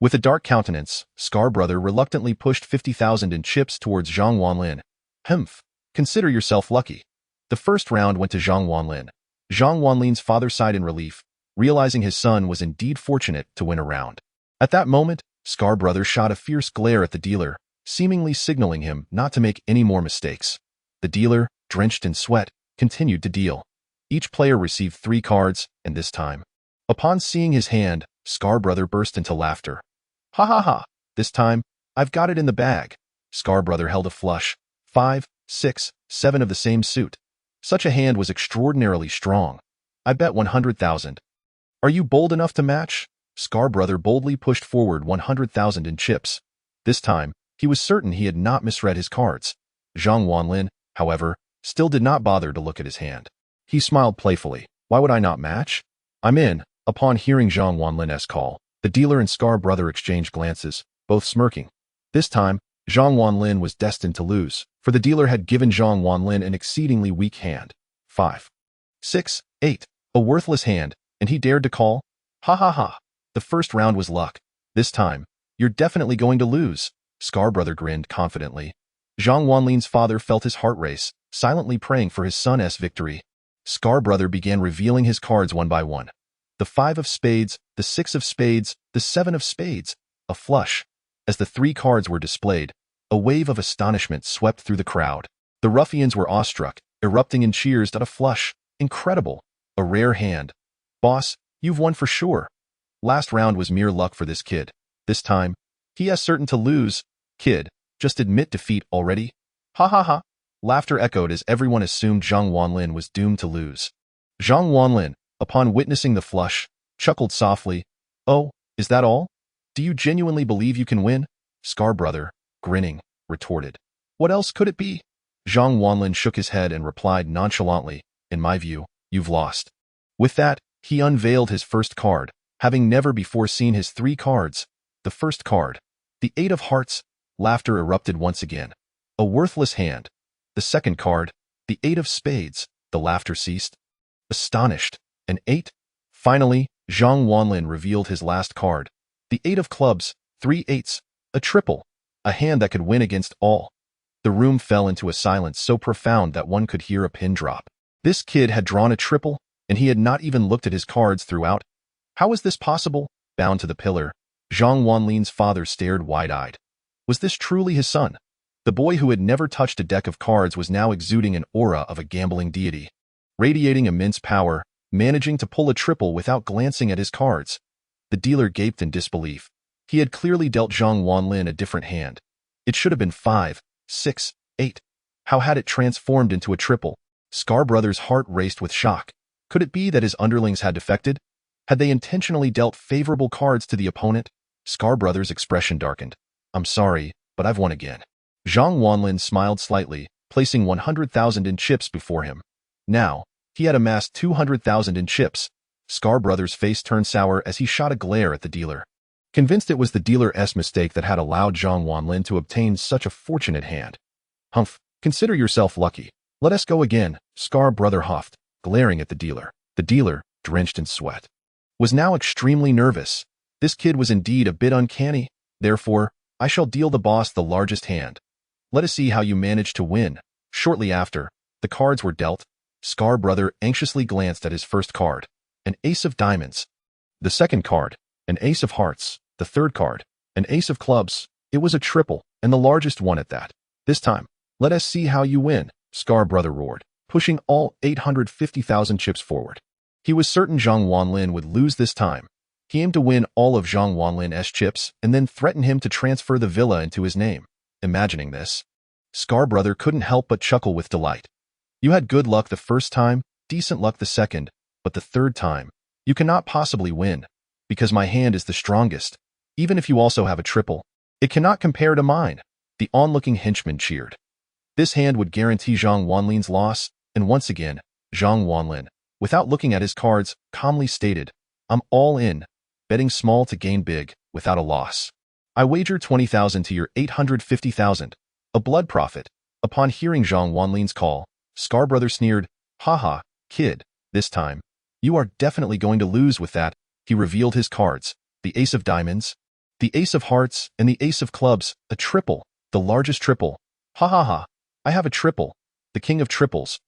With a dark countenance, Scar Brother reluctantly pushed 50,000 in chips towards Zhang Wanlin. Humph. Consider yourself lucky. The first round went to Zhang Wanlin. Zhang Wanlin's father sighed in relief, realizing his son was indeed fortunate to win a round. At that moment, Scar Brother shot a fierce glare at the dealer, seemingly signaling him not to make any more mistakes. The dealer, drenched in sweat, continued to deal. Each player received 3 cards, and this time. Upon seeing his hand, Scar Brother burst into laughter. Ha ha ha, this time, I've got it in the bag. Scar Brother held a flush. 5, 6, 7 of the same suit. Such a hand was extraordinarily strong. I bet 100,000. Are you bold enough to match? Scar Brother boldly pushed forward 100,000 in chips. This time, he was certain he had not misread his cards. Zhang Wanlin, however, still did not bother to look at his hand. He smiled playfully. Why would I not match? I'm in. Upon hearing Zhang Wanlin's call, the dealer and Scar Brother exchanged glances, both smirking. This time, Zhang Wanlin was destined to lose, for the dealer had given Zhang Wanlin an exceedingly weak hand. 5, 6, 8. A worthless hand, and he dared to call? Ha ha ha. The first round was luck. This time, you're definitely going to lose. Scar Brother grinned confidently. Zhang Wanlin's father felt his heart race, silently praying for his son's victory. Scar Brother began revealing his cards one by one. The 5 of spades, the 6 of spades, the 7 of spades, a flush. As the 3 cards were displayed, a wave of astonishment swept through the crowd. The ruffians were awestruck, erupting in cheers at a flush. Incredible. A rare hand. Boss, you've won for sure. Last round was mere luck for this kid. This time, he is certain to lose. Kid, just admit defeat already. Ha ha ha. Laughter echoed as everyone assumed Zhang Wanlin was doomed to lose. Zhang Wanlin, upon witnessing the flush, chuckled softly. Oh, is that all? Do you genuinely believe you can win? Scar Brother, grinning, retorted. What else could it be? Zhang Wanlin shook his head and replied nonchalantly, in my view, you've lost. With that, he unveiled his first card, having never before seen his 3 cards. The first card, the 8 of hearts. Laughter erupted once again. A worthless hand. The second card, the 8 of spades. The laughter ceased. Astonished. An 8? Finally, Zhang Wanlin revealed his last card. The 8 of clubs, 3 8s. A triple. A hand that could win against all. The room fell into a silence so profound that one could hear a pin drop. This kid had drawn a triple, and he had not even looked at his cards throughout. How was this possible? Bound to the pillar, Zhang Wanlin's father stared wide-eyed. Was this truly his son? The boy who had never touched a deck of cards was now exuding an aura of a gambling deity, radiating immense power, managing to pull a triple without glancing at his cards. The dealer gaped in disbelief. He had clearly dealt Zhang Wanlin a different hand. It should have been 5, 6, 8. How had it transformed into a triple? Scar Brother's heart raced with shock. Could it be that his underlings had defected? Had they intentionally dealt favorable cards to the opponent? Scar Brother's expression darkened. I'm sorry, but I've won again. Zhang Wanlin smiled slightly, placing 100,000 in chips before him. Now, he had amassed 200,000 in chips. Scar Brother's face turned sour as he shot a glare at the dealer. Convinced it was the dealer's mistake that had allowed Zhang Wanlin to obtain such a fortunate hand. Humph, consider yourself lucky. Let us go again, Scar Brother huffed, glaring at the dealer. The dealer, drenched in sweat, was now extremely nervous. This kid was indeed a bit uncanny. Therefore, I shall deal the boss the largest hand. Let us see how you manage to win. Shortly after, the cards were dealt. Scar Brother anxiously glanced at his first card, an ace of diamonds. The second card, an ace of hearts. The third card, an ace of clubs. It was a triple, and the largest one at that. This time, let us see how you win, Scar Brother roared, pushing all 850,000 chips forward. He was certain Zhang Wanlin would lose this time. He aimed to win all of Zhang Wanlin's chips and then threatened him to transfer the villa into his name. Imagining this, Scar Brother couldn't help but chuckle with delight. You had good luck the first time, decent luck the second, but the third time, you cannot possibly win, because my hand is the strongest. Even if you also have a triple, it cannot compare to mine. The onlooking henchman cheered. This hand would guarantee Zhang Wanlin's loss, and once again, Zhang Wanlin, without looking at his cards, calmly stated, I'm all in, betting small to gain big, without a loss. I wager 20,000 to your 850,000, a blood profit. Upon hearing Zhang Wanlin's call, Scar Brother sneered, haha, kid, this time, you are definitely going to lose with that. He revealed his cards, the ace of diamonds, the ace of hearts, and the ace of clubs, a triple, the largest triple. Ha ha ha, I have a triple, the king of triples.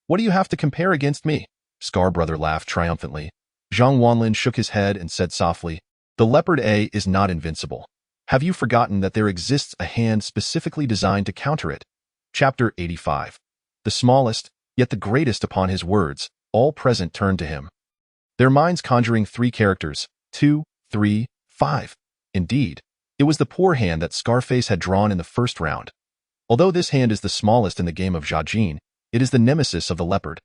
What do you have to compare against me? Scar Brother laughed triumphantly. Zhang Wanlin shook his head and said softly, the leopard A is not invincible. Have you forgotten that there exists a hand specifically designed to counter it? Chapter 85. The smallest, yet the greatest. Upon his words, all present turned to him, their minds conjuring three characters, 2, 3, 5. Indeed, it was the poor hand that Scarface had drawn in the first round. Although this hand is the smallest in the game of Zhajin, it is the nemesis of the leopard.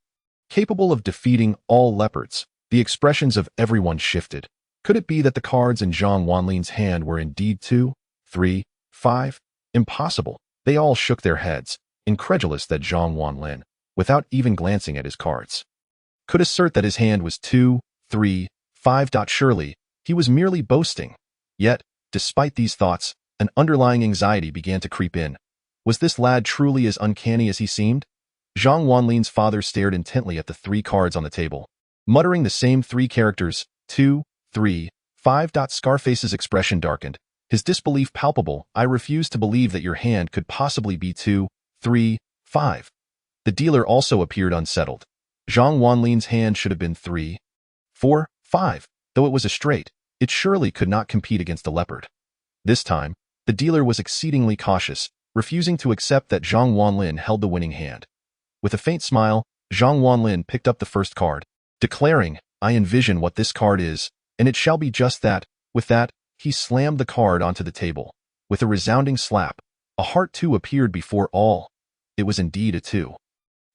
Capable of defeating all leopards, the expressions of everyone shifted. Could it be that the cards in Zhang Wanlin's hand were indeed 2, 3, 5? Impossible. They all shook their heads, incredulous that Zhang Wanlin, without even glancing at his cards, could assert that his hand was 2, 3, 5. Surely, he was merely boasting. Yet, despite these thoughts, an underlying anxiety began to creep in. Was this lad truly as uncanny as he seemed? Zhang Wanlin's father stared intently at the three cards on the table, muttering the same three characters, 2, 3, 5. Scarface's expression darkened, his disbelief palpable. I refuse to believe that your hand could possibly be 2, 3, 5. The dealer also appeared unsettled. Zhang Wanlin's hand should have been 3, 4, 5. Though it was a straight, it surely could not compete against a leopard. This time, the dealer was exceedingly cautious, refusing to accept that Zhang Wanlin held the winning hand. With a faint smile, Zhang Wanlin picked up the first card, declaring, I envision what this card is, and it shall be just that. With that, he slammed the card onto the table. With a resounding slap, a heart 2 appeared before all. It was indeed a 2.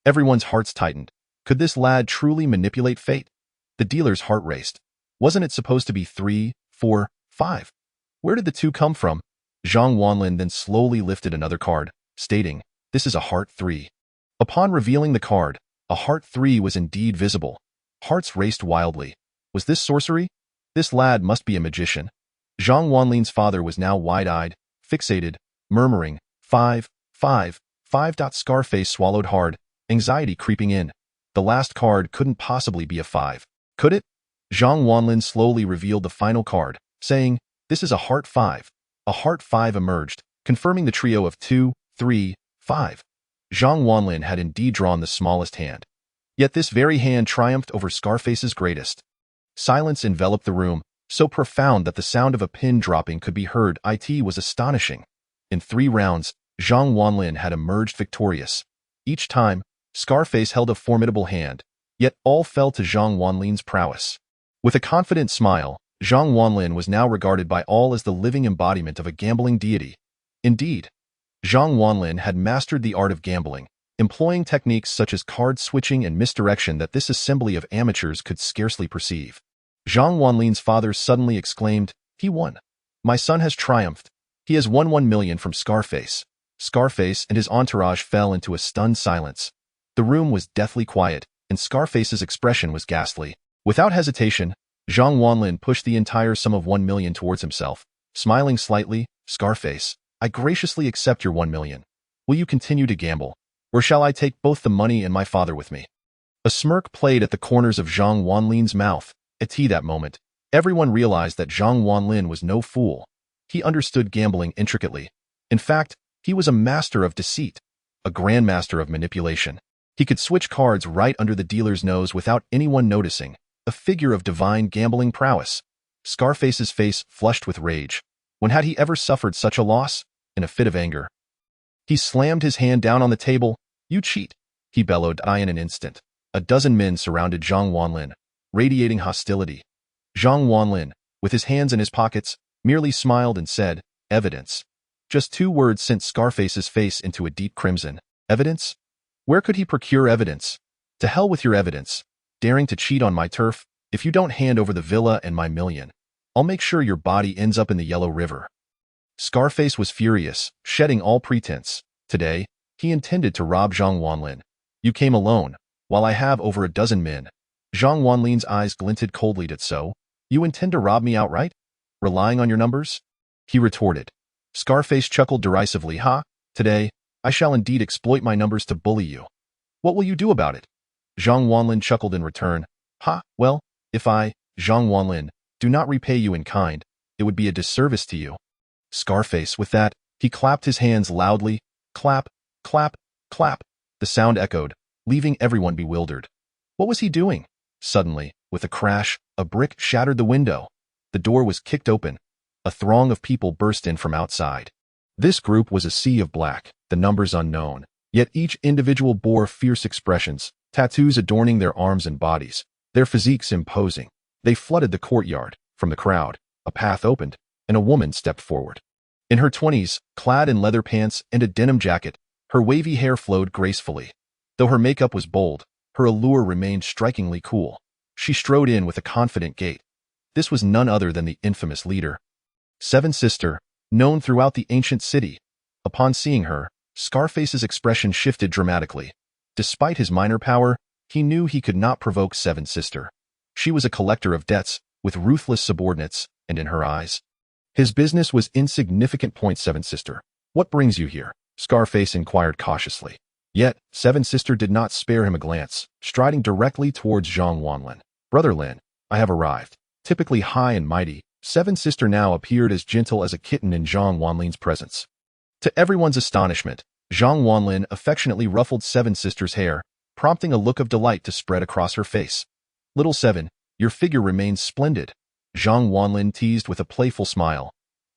Everyone's hearts tightened. Could this lad truly manipulate fate? The dealer's heart raced. Wasn't it supposed to be 3, 4, 5? Where did the 2 come from? Zhang Wanlin then slowly lifted another card, stating, this is a heart 3. Upon revealing the card, a heart 3 was indeed visible. Hearts raced wildly. Was this sorcery? This lad must be a magician. Zhang Wanlin's father was now wide-eyed, fixated, murmuring, 5, 5, 5. Scarface swallowed hard, anxiety creeping in. The last card couldn't possibly be a 5. Could it? Zhang Wanlin slowly revealed the final card, saying, this is a heart 5. A heart 5 emerged, confirming the trio of 2, 3, 5. Zhang Wanlin had indeed drawn the smallest hand. Yet this very hand triumphed over Scarface's greatest. Silence enveloped the room, so profound that the sound of a pin dropping could be heard. It was astonishing. In 3 rounds, Zhang Wanlin had emerged victorious. Each time, Scarface held a formidable hand, yet all fell to Zhang Wanlin's prowess. With a confident smile, Zhang Wanlin was now regarded by all as the living embodiment of a gambling deity. Indeed, Zhang Wanlin had mastered the art of gambling, employing techniques such as card switching and misdirection that this assembly of amateurs could scarcely perceive. Zhang Wanlin's father suddenly exclaimed, he won. My son has triumphed. He has won 1 million from Scarface. Scarface and his entourage fell into a stunned silence. The room was deathly quiet, and Scarface's expression was ghastly. Without hesitation, Zhang Wanlin pushed the entire sum of 1 million towards himself. Smiling slightly, Scarface, I graciously accept your 1 million. Will you continue to gamble, or shall I take both the money and my father with me? A smirk played at the corners of Zhang Wanlin's mouth. At that moment, everyone realized that Zhang Wanlin was no fool. He understood gambling intricately. In fact, he was a master of deceit, a grandmaster of manipulation. He could switch cards right under the dealer's nose without anyone noticing, a figure of divine gambling prowess. Scarface's face flushed with rage. When had he ever suffered such a loss? In a fit of anger, he slammed his hand down on the table. You cheat, he bellowed. In an instant, a dozen men surrounded Zhang Wanlin, radiating hostility. Zhang Wanlin, with his hands in his pockets, merely smiled and said, evidence. Just 2 words sent Scarface's face into a deep crimson. Evidence? Where could he procure evidence? To hell with your evidence. Daring to cheat on my turf? If you don't hand over the villa and my million, I'll make sure your body ends up in the Yellow River. Scarface was furious, shedding all pretense. Today, he intended to rob Zhang Wanlin. You came alone, while I have over a dozen men. Zhang Wanlin's eyes glinted coldly. So, you intend to rob me outright? Relying on your numbers? He retorted. Scarface chuckled derisively. Today, I shall indeed exploit my numbers to bully you. What will you do about it? Zhang Wanlin chuckled in return. Well, if I, Zhang Wanlin, do not repay you in kind, it would be a disservice to you. Scarface, with that, he clapped his hands loudly. Clap, clap, clap. The sound echoed, leaving everyone bewildered. What was he doing? Suddenly, with a crash, a brick shattered the window. The door was kicked open. A throng of people burst in from outside. This group was a sea of black, the numbers unknown, yet each individual bore fierce expressions, tattoos adorning their arms and bodies, their physiques imposing. They flooded the courtyard. From the crowd, a path opened, and a woman stepped forward. In her 20s, clad in leather pants and a denim jacket, her wavy hair flowed gracefully. Though her makeup was bold, her allure remained strikingly cool. She strode in with a confident gait. This was none other than the infamous leader, Seven Sister, known throughout the ancient city. Upon seeing her, Scarface's expression shifted dramatically. Despite his minor power, he knew he could not provoke Seven Sister. She was a collector of debts, with ruthless subordinates, and in her eyes, his business was insignificant. Seven Sister, what brings you here? Scarface inquired cautiously. Yet, Seven Sister did not spare him a glance, striding directly towards Zhang Wanlin. Brother Lin, I have arrived. Typically high and mighty, Seven Sister now appeared as gentle as a kitten in Zhang Wanlin's presence. To everyone's astonishment, Zhang Wanlin affectionately ruffled Seven Sister's hair, prompting a look of delight to spread across her face. Little Seven, your figure remains splendid, Zhang Wanlin teased with a playful smile.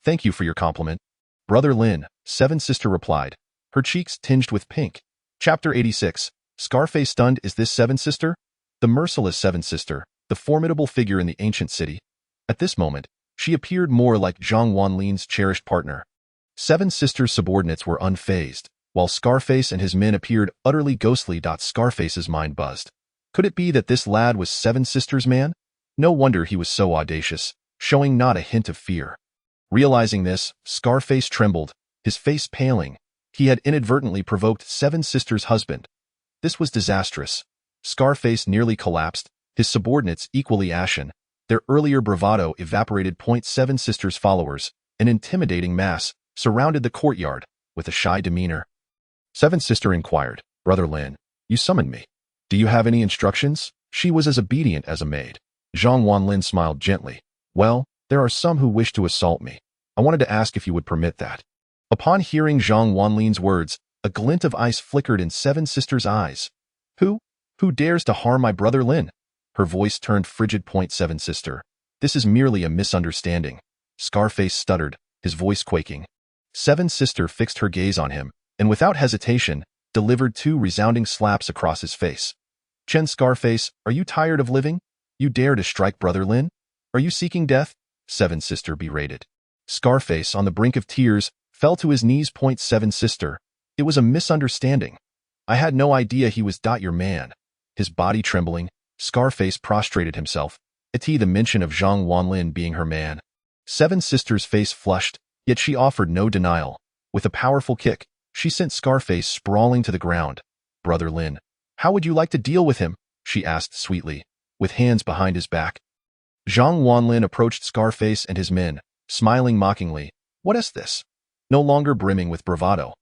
Thank you for your compliment. Brother Lin, Seven Sister replied, her cheeks tinged with pink. Chapter 86, Scarface stunned. Is this Seven Sister? The merciless Seven Sister, the formidable figure in the ancient city. At this moment, she appeared more like Zhang Wanlin's cherished partner. Seven Sister's subordinates were unfazed, while Scarface and his men appeared utterly ghostly. Scarface's mind buzzed. Could it be that this lad was Seven Sister's man? No wonder he was so audacious, showing not a hint of fear. Realizing this, Scarface trembled, his face paling. He had inadvertently provoked Seven Sister's husband. This was disastrous. Scarface nearly collapsed, his subordinates equally ashen. Their earlier bravado evaporated. Seven Sister's followers, an intimidating mass, surrounded the courtyard with a shy demeanor. Seven Sister inquired, Brother Lin, you summoned me. Do you have any instructions? She was as obedient as a maid. Zhang Wanlin smiled gently. Well, there are some who wish to assault me. I wanted to ask if you would permit that. Upon hearing Zhang Wanlin's words, a glint of ice flickered in Seven Sister's eyes. Who dares to harm my brother Lin? Her voice turned frigid. Seven Sister, this is merely a misunderstanding. Scarface stuttered, his voice quaking. Seven Sister fixed her gaze on him, and without hesitation, delivered 2 resounding slaps across his face. Scarface, are you tired of living? You dare to strike Brother Lin? Are you seeking death? Seven Sister berated. Scarface, on the brink of tears, fell to his knees. Seven Sister, it was a misunderstanding. I had no idea he was your man. His body trembling, Scarface prostrated himself, at the mention of Zhang Wanlin being her man. Seven Sister's face flushed, yet she offered no denial. With a powerful kick, she sent Scarface sprawling to the ground. Brother Lin, how would you like to deal with him? she asked sweetly, with hands behind his back. Zhang Wanlin approached Scarface and his men, smiling mockingly. What is this? No longer brimming with bravado.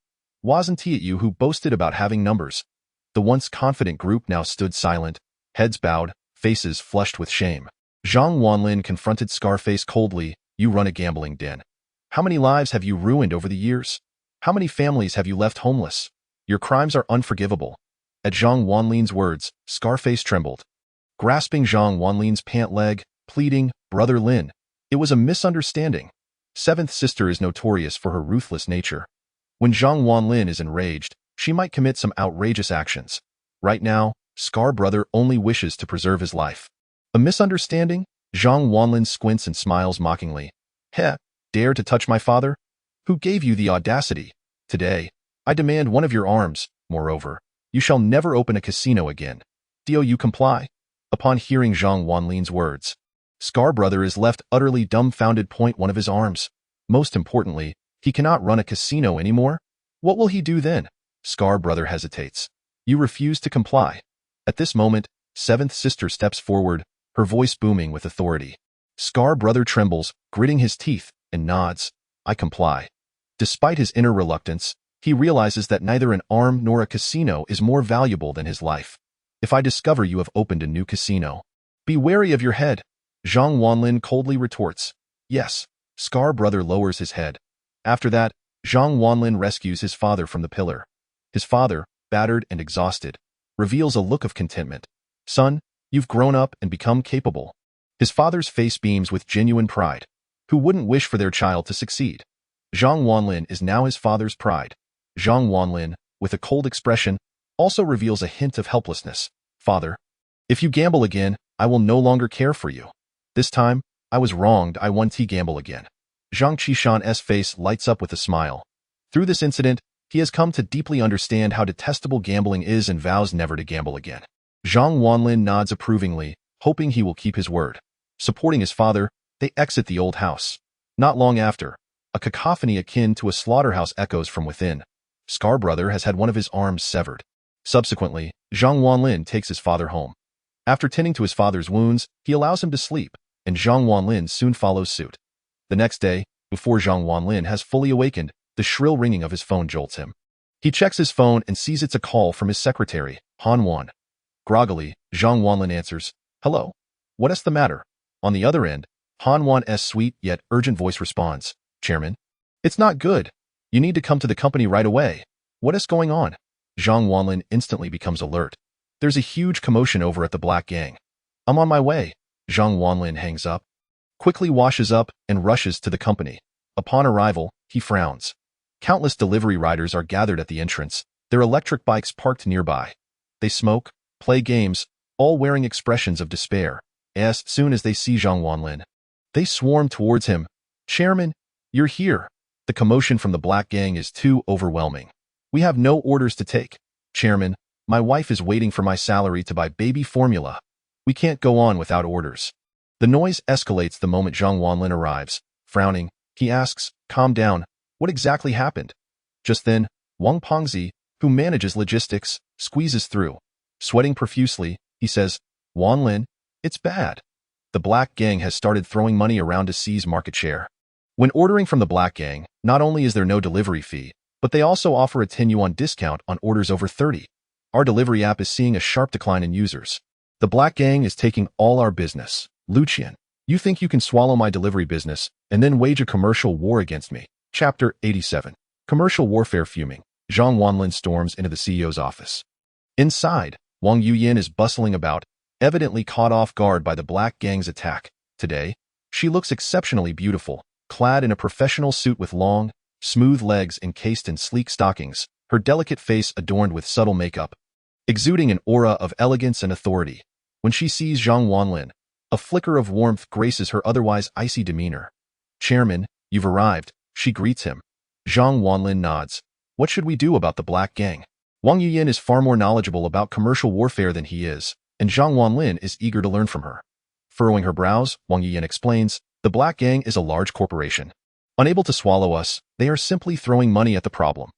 Wasn't it you who boasted about having numbers? The once confident group now stood silent, heads bowed, faces flushed with shame. Zhang Wanlin confronted Scarface coldly. You run a gambling den. How many lives have you ruined over the years? How many families have you left homeless? Your crimes are unforgivable. At Zhang Wanlin's words, Scarface trembled. Grasping Zhang Wanlin's pant leg, pleading, Brother Lin. It was a misunderstanding. Seventh sister is notorious for her ruthless nature. When Zhang Wanlin is enraged, she might commit some outrageous actions. Right now, Scar Brother only wishes to preserve his life. A misunderstanding? Zhang Wanlin squints and smiles mockingly. Heh, dare to touch my father? Who gave you the audacity? Today, I demand one of your arms. Moreover, you shall never open a casino again. Do you comply? Upon hearing Zhang Wanlin's words, Scar Brother is left utterly dumbfounded. Point one of his arms. Most importantly, he cannot run a casino anymore? What will he do then? Scar Brother hesitates. You refuse to comply. At this moment, seventh sister steps forward, her voice booming with authority. Scar Brother trembles, gritting his teeth, and nods. I comply. Despite his inner reluctance, he realizes that neither an arm nor a casino is more valuable than his life. If I discover you have opened a new casino, be wary of your head. Zhang Wanlin coldly retorts. Yes. Scar Brother lowers his head. After that, Zhang Wanlin rescues his father from the pillar. His father, battered and exhausted, reveals a look of contentment. Son, you've grown up and become capable. His father's face beams with genuine pride. Who wouldn't wish for their child to succeed? Zhang Wanlin is now his father's pride. Zhang Wanlin, with a cold expression, also reveals a hint of helplessness. Father, if you gamble again, I will no longer care for you. This time, I was wronged. I won't gamble again. Zhang Qishan's face lights up with a smile. Through this incident, he has come to deeply understand how detestable gambling is and vows never to gamble again. Zhang Wanlin nods approvingly, hoping he will keep his word. Supporting his father, they exit the old house. Not long after, a cacophony akin to a slaughterhouse echoes from within. Scar Brother has had one of his arms severed. Subsequently, Zhang Wanlin takes his father home. After tending to his father's wounds, he allows him to sleep, and Zhang Wanlin soon follows suit. The next day, before Zhang Wanlin has fully awakened, the shrill ringing of his phone jolts him. He checks his phone and sees it's a call from his secretary, Han Wan. Groggily, Zhang Wanlin answers, Hello. What is the matter? On the other end, Han Wan's sweet yet urgent voice responds, Chairman, it's not good. You need to come to the company right away. What is going on? Zhang Wanlin instantly becomes alert. There's a huge commotion over at the Black Gang. I'm on my way. Zhang Wanlin hangs up, quickly washes up, and rushes to the company. Upon arrival, he frowns. Countless delivery riders are gathered at the entrance, their electric bikes parked nearby. They smoke, play games, all wearing expressions of despair. As soon as they see Zhang Wanlin, they swarm towards him. Chairman, you're here. The commotion from the Black Gang is too overwhelming. We have no orders to take. Chairman, my wife is waiting for my salary to buy baby formula. We can't go on without orders. The noise escalates the moment Zhang Wanlin arrives. Frowning, he asks, Calm down. What exactly happened? Just then, Wang Pengzi, who manages logistics, squeezes through. Sweating profusely, he says, Wanlin, it's bad. The Black Gang has started throwing money around to seize market share. When ordering from the Black Gang, not only is there no delivery fee, but they also offer a 10 yuan discount on orders over 30. Our delivery app is seeing a sharp decline in users. The Black Gang is taking all our business. Lucian, you think you can swallow my delivery business and then wage a commercial war against me? Chapter 87. Commercial Warfare Fuming. Zhang Wanlin storms into the CEO's office. Inside, Wang Yuyin is bustling about, evidently caught off guard by the Black Gang's attack. Today, she looks exceptionally beautiful, clad in a professional suit with long, smooth legs encased in sleek stockings, her delicate face adorned with subtle makeup, exuding an aura of elegance and authority. When she sees Zhang Wanlin, a flicker of warmth graces her otherwise icy demeanor. Chairman, you've arrived, she greets him. Zhang Wanlin nods. What should we do about the Black Gang? Wang Yuyin is far more knowledgeable about commercial warfare than he is, and Zhang Wanlin is eager to learn from her. Furrowing her brows, Wang Yuyin explains, the Black Gang is a large corporation. Unable to swallow us, they are simply throwing money at the problem.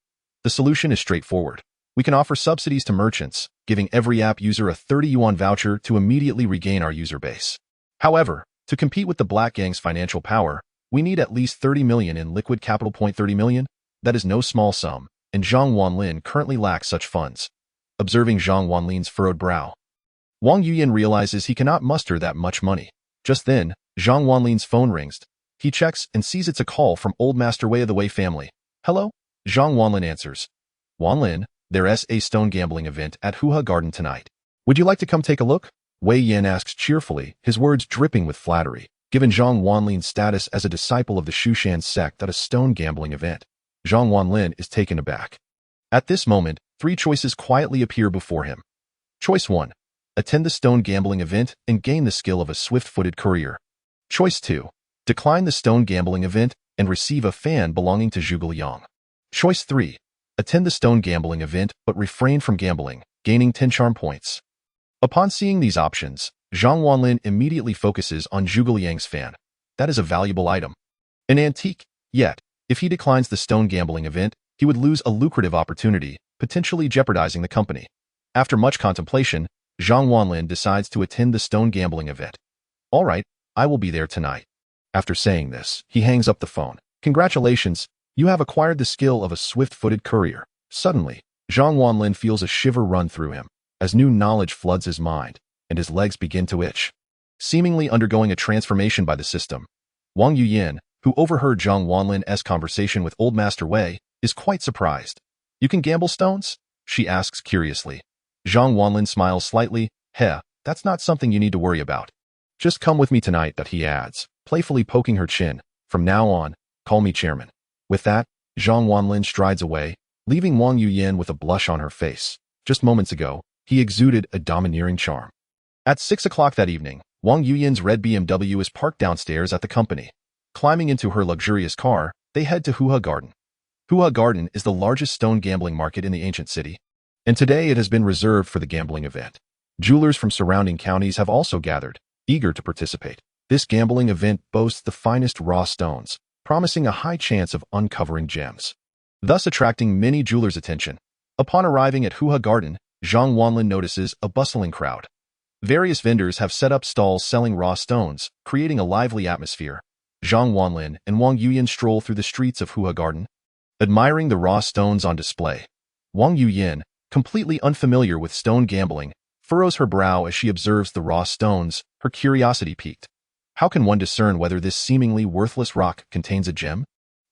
The solution is straightforward. We can offer subsidies to merchants, giving every app user a 30 yuan voucher to immediately regain our user base. However, to compete with the Black Gang's financial power, we need at least 30 million in liquid capital. 30 million? That is no small sum, and Zhang Wanlin currently lacks such funds. Observing Zhang Wanlin's furrowed brow, Wang Yuyan realizes he cannot muster that much money. Just then, Zhang Wanlin's phone rings. He checks and sees it's a call from Old Master Wei of the Wei family. Hello? Zhang Wanlin answers. Wanlin, there's a stone gambling event at Huha Garden tonight. Would you like to come take a look? Wei Yan asks cheerfully, his words dripping with flattery. Given Zhang Wanlin's status as a disciple of the Shushan sect at a stone gambling event, Zhang Wanlin is taken aback. At this moment, 3 choices quietly appear before him. Choice 1. Attend the stone gambling event and gain the skill of a swift-footed courier. Choice 2. Decline the stone gambling event and receive a fan belonging to Zhuge Liang. Choice 3. Attend the stone gambling event but refrain from gambling, gaining 10 charm points. Upon seeing these options, Zhang Wanlin immediately focuses on Zhuge Liang's fan. That is a valuable item. An antique, yet, if he declines the stone gambling event, he would lose a lucrative opportunity, potentially jeopardizing the company. After much contemplation, Zhang Wanlin decides to attend the stone gambling event. All right, I will be there tonight. After saying this, he hangs up the phone. Congratulations, you have acquired the skill of a swift-footed courier. Suddenly, Zhang Wanlin feels a shiver run through him, as new knowledge floods his mind, and his legs begin to itch. Seemingly undergoing a transformation by the system, Wang Yuyan, who overheard Zhang Wanlin's conversation with Old Master Wei, is quite surprised. You can gamble stones? She asks curiously. Zhang Wanlin smiles slightly. Heh, that's not something you need to worry about. Just come with me tonight, that he adds, playfully poking her chin. From now on, call me chairman. With that, Zhang Wanlin strides away, leaving Wang Yuyan with a blush on her face. Just moments ago, he exuded a domineering charm. At 6 o'clock that evening, Wang Yuyan's red BMW is parked downstairs at the company. Climbing into her luxurious car, they head to Huha Garden. Huha Garden is the largest stone gambling market in the ancient city, and today it has been reserved for the gambling event. Jewelers from surrounding counties have also gathered, eager to participate. This gambling event boasts the finest raw stones, promising a high chance of uncovering gems, thus attracting many jewelers' attention. Upon arriving at Huha Garden, Zhang Wanlin notices a bustling crowd. Various vendors have set up stalls selling raw stones, creating a lively atmosphere. Zhang Wanlin and Wang Yuyan stroll through the streets of Huha Garden, admiring the raw stones on display. Wang Yuyan, completely unfamiliar with stone gambling, furrows her brow as she observes the raw stones, her curiosity piqued. How can one discern whether this seemingly worthless rock contains a gem?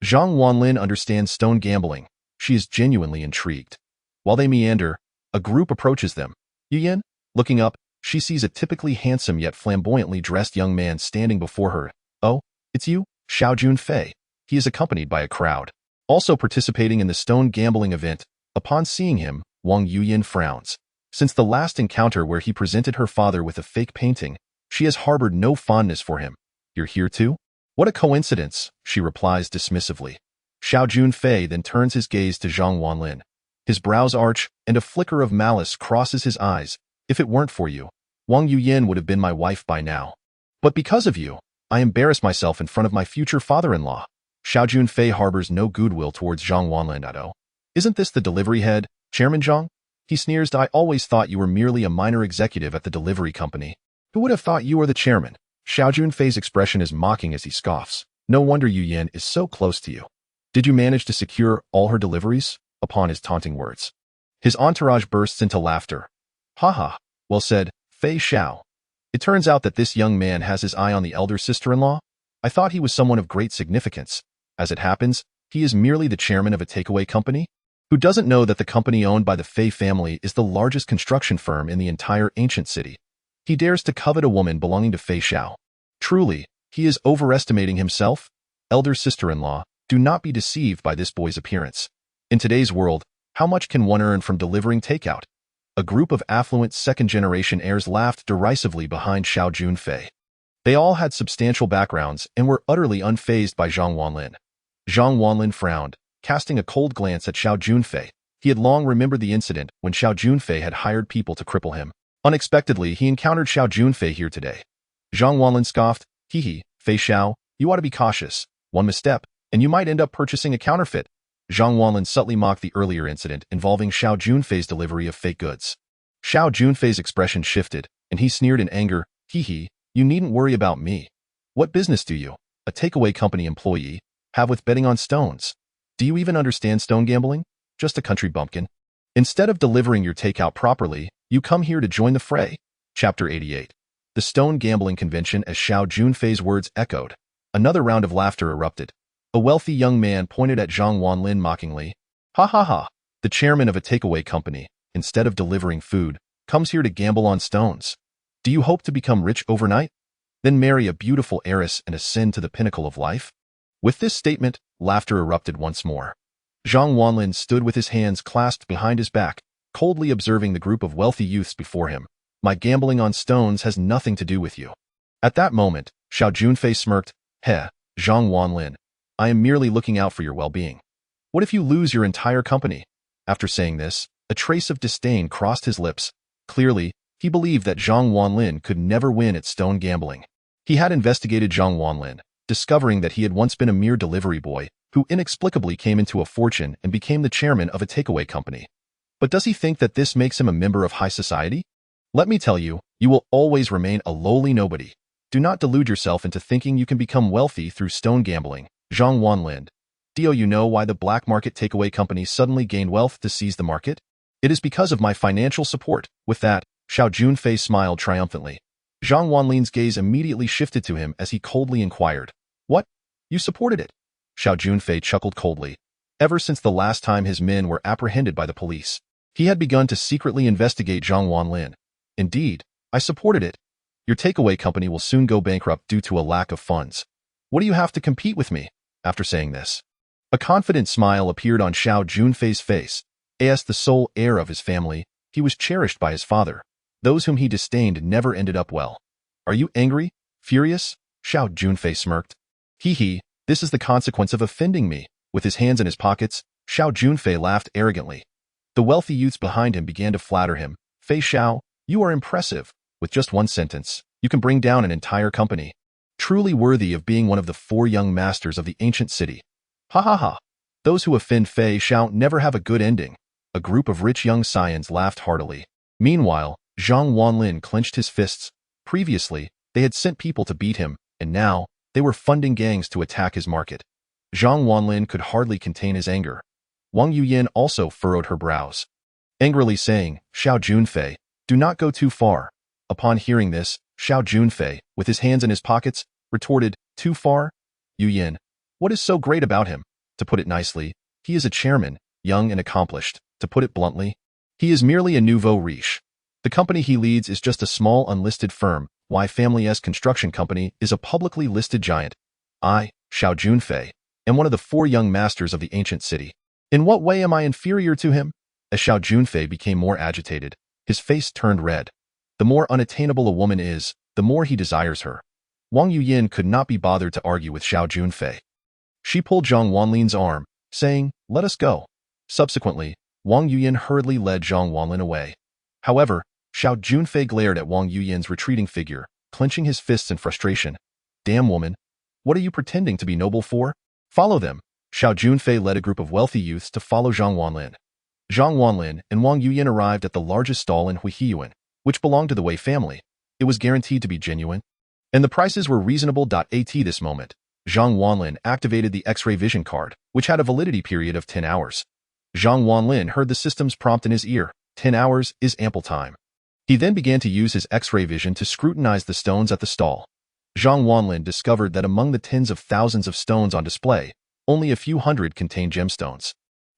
Zhang Wanlin understands stone gambling. She is genuinely intrigued. While they meander, a group approaches them. Yuyan, looking up, she sees a typically handsome yet flamboyantly dressed young man standing before her. Oh, it's you, Xiao Junfei. He is accompanied by a crowd, also participating in the stone gambling event. Upon seeing him, Wang Yuyan frowns. Since the last encounter where he presented her father with a fake painting, she has harbored no fondness for him. You're here too? What a coincidence, she replies dismissively. Xiao Junfei then turns his gaze to Zhang Wanlin. His brows arch, and a flicker of malice crosses his eyes. If it weren't for you, Wang Yuyan would have been my wife by now. But because of you, I embarrass myself in front of my future father-in-law. Xiao Junfei harbors no goodwill towards Zhang Wanlin. Isn't this the delivery head, Chairman Zhang? He sneers. I always thought you were merely a minor executive at the delivery company. Who would have thought you were the chairman? Xiao Junfei's expression is mocking as he scoffs. No wonder Yuyan is so close to you. Did you manage to secure all her deliveries? Upon his taunting words, his entourage bursts into laughter. Haha, well said, Fei Xiao. It turns out that this young man has his eye on the elder sister-in-law. I thought he was someone of great significance. As it happens, he is merely the chairman of a takeaway company. Who doesn't know that the company owned by the Fei family is the largest construction firm in the entire ancient city? He dares to covet a woman belonging to Fei Xiao. Truly, he is overestimating himself. Elder sister-in-law, do not be deceived by this boy's appearance. In today's world, how much can one earn from delivering takeout? A group of affluent second-generation heirs laughed derisively behind Xiao Junfei. They all had substantial backgrounds and were utterly unfazed by Zhang Wanlin. Zhang Wanlin frowned, casting a cold glance at Xiao Junfei. He had long remembered the incident when Xiao Junfei had hired people to cripple him. Unexpectedly, he encountered Xiao Junfei here today. Zhang Wanlin scoffed. Hee hee, Fei Xiao, you ought to be cautious. One misstep, and you might end up purchasing a counterfeit. Zhang Wanlin subtly mocked the earlier incident involving Xiao Junfei's delivery of fake goods. Xiao Junfei's expression shifted, and he sneered in anger, "Hee hee, you needn't worry about me. What business do you, a takeaway company employee, have with betting on stones? Do you even understand stone gambling? Just a country bumpkin. Instead of delivering your takeout properly, you come here to join the fray." Chapter 88. The Stone Gambling Convention. As Xiao Junfei's words echoed, another round of laughter erupted. A wealthy young man pointed at Zhang Wanlin mockingly. "Ha ha ha, the chairman of a takeaway company, instead of delivering food, comes here to gamble on stones. Do you hope to become rich overnight? Then marry a beautiful heiress and ascend to the pinnacle of life?" With this statement, laughter erupted once more. Zhang Wanlin stood with his hands clasped behind his back, coldly observing the group of wealthy youths before him. "My gambling on stones has nothing to do with you." At that moment, Xiao Junfei smirked. "Heh, Zhang Wanlin, I am merely looking out for your well-being. What if you lose your entire company?" After saying this, a trace of disdain crossed his lips. Clearly, he believed that Zhang Wanlin could never win at stone gambling. He had investigated Zhang Wanlin, discovering that he had once been a mere delivery boy who inexplicably came into a fortune and became the chairman of a takeaway company. But does he think that this makes him a member of high society? Let me tell you, you will always remain a lowly nobody. Do not delude yourself into thinking you can become wealthy through stone gambling. Zhang Wanlin, do you know why the black market takeaway companies suddenly gained wealth to seize the market? It is because of my financial support. With that, Xiao Junfei smiled triumphantly. Zhang Wanlin's gaze immediately shifted to him as he coldly inquired, "What? You supported it?" Xiao Junfei chuckled coldly. Ever since the last time his men were apprehended by the police, he had begun to secretly investigate Zhang Wanlin. "Indeed, I supported it. Your takeaway company will soon go bankrupt due to a lack of funds. What do you have to compete with me?" After saying this, a confident smile appeared on Xiao Junfei's face. As the sole heir of his family, he was cherished by his father. Those whom he disdained never ended up well. "Are you angry? Furious?" Xiao Junfei smirked. "Hee hee, this is the consequence of offending me." With his hands in his pockets, Xiao Junfei laughed arrogantly. The wealthy youths behind him began to flatter him. "Fei Xiao, you are impressive. With just one sentence, you can bring down an entire company. Truly worthy of being one of the 4 young masters of the ancient city." Ha ha ha. Those who offend Fei Xiao never have a good ending. A group of rich young scions laughed heartily. Meanwhile, Zhang Wanlin clenched his fists. Previously, they had sent people to beat him, and now, they were funding gangs to attack his market. Zhang Wanlin could hardly contain his anger. Wang Yuyan also furrowed her brows, angrily saying, "Xiao Junfei, do not go too far." Upon hearing this, Xiao Junfei, with his hands in his pockets, retorted, "Too far? Yuyan, what is so great about him? To put it nicely, he is a chairman, young and accomplished. To put it bluntly, he is merely a nouveau riche. The company he leads is just a small unlisted firm, while Family's construction company is a publicly listed giant. I, Xiao Junfei, am one of the 4 young masters of the ancient city. In what way am I inferior to him?" As Xiao Junfei became more agitated, his face turned red. The more unattainable a woman is, the more he desires her. Wang Yuyan could not be bothered to argue with Xiao Junfei. She pulled Zhang Wanlin's arm, saying, "Let us go." Subsequently, Wang Yuyan hurriedly led Zhang Wanlin away. However, Xiao Junfei glared at Wang Yuyan's retreating figure, clenching his fists in frustration. "Damn woman, what are you pretending to be noble for? Follow them." Xiao Junfei led a group of wealthy youths to follow Zhang Wanlin. Zhang Wanlin and Wang Yuyan arrived at the largest stall in Huihiyuan, which belonged to the Wei family. It was guaranteed to be genuine, and the prices were reasonable. At this moment, Zhang Wanlin activated the X-ray vision card, which had a validity period of 10 hours. Zhang Wanlin heard the system's prompt in his ear. 10 hours is ample time. He then began to use his X-ray vision to scrutinize the stones at the stall. Zhang Wanlin discovered that among the tens of thousands of stones on display, only a few hundred contained gemstones.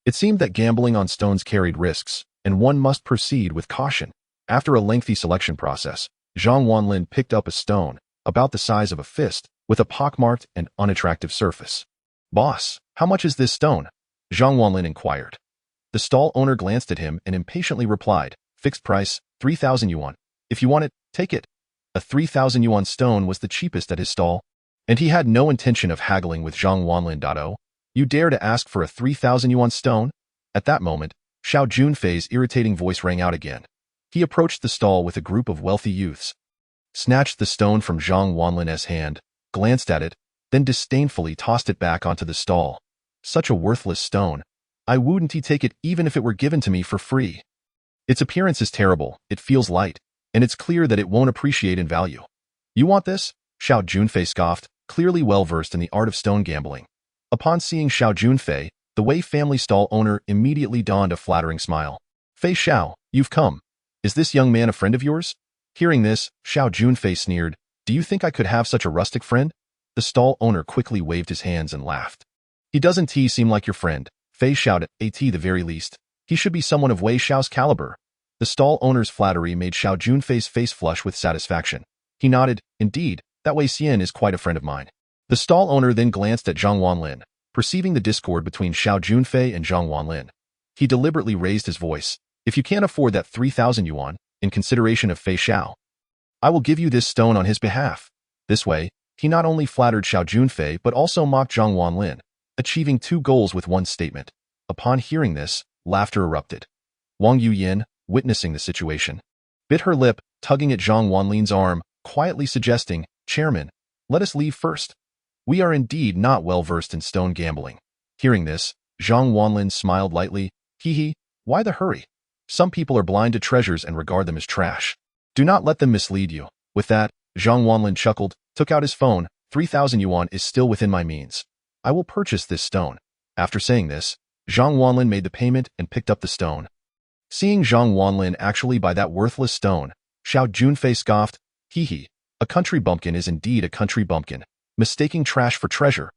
It seemed that gambling on stones carried risks, and one must proceed with caution. After a lengthy selection process, Zhang Wanlin picked up a stone, about the size of a fist, with a pockmarked and unattractive surface. "Boss, how much is this stone?" Zhang Wanlin inquired. The stall owner glanced at him and impatiently replied, "Fixed price, 3,000 yuan. If you want it, take it." A 3,000 yuan stone was the cheapest at his stall, and he had no intention of haggling with Zhang Wanlin. "You dare to ask for a 3,000 yuan stone?" At that moment, Xiao Junfei's irritating voice rang out again. He approached the stall with a group of wealthy youths, snatched the stone from Zhang Wanlin's hand, glanced at it, then disdainfully tossed it back onto the stall. "Such a worthless stone. I wouldn't take it even if it were given to me for free. Its appearance is terrible, it feels light, and it's clear that it won't appreciate in value. You want this? Xiao Junfei scoffed, clearly well-versed in the art of stone gambling. Upon seeing Xiao Junfei, the Wei family stall owner immediately donned a flattering smile. Fei Xiao, you've come. Is this young man a friend of yours? Hearing this, Xiao Junfei sneered. Do you think I could have such a rustic friend? The stall owner quickly waved his hands and laughed. He doesn't seem like your friend, Fei shouted, at the very least. He should be someone of Wei Xiao's caliber. The stall owner's flattery made Xiao Junfei's face flush with satisfaction. He nodded, indeed, that Wei Xian is quite a friend of mine. The stall owner then glanced at Zhang Wanlin, perceiving the discord between Xiao Junfei and Zhang Wanlin. He deliberately raised his voice. If you can't afford that 3,000 yuan, in consideration of Fei Xiao, I will give you this stone on his behalf. This way, he not only flattered Xiao Junfei but also mocked Zhang Wanlin, achieving two goals with one statement. Upon hearing this, laughter erupted. Wang Yuyin, witnessing the situation, bit her lip, tugging at Zhang Wanlin's arm, quietly suggesting, Chairman, let us leave first. We are indeed not well versed in stone gambling. Hearing this, Zhang Wanlin smiled lightly. Hee, why the hurry? Some people are blind to treasures and regard them as trash. Do not let them mislead you. With that, Zhang Wanlin chuckled, took out his phone. 3,000 yuan is still within my means. I will purchase this stone. After saying this, Zhang Wanlin made the payment and picked up the stone. Seeing Zhang Wanlin actually buy that worthless stone, Xiao Junfei scoffed. Hee, a country bumpkin is indeed a country bumpkin, mistaking trash for treasure.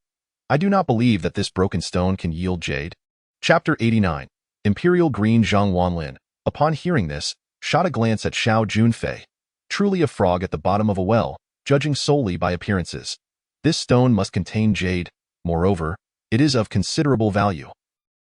I do not believe that this broken stone can yield jade. Chapter 89. Imperial Green. Zhang Wanlin, upon hearing this, shot a glance at Xiao Junfei. Truly a frog at the bottom of a well, judging solely by appearances. This stone must contain jade. Moreover, it is of considerable value.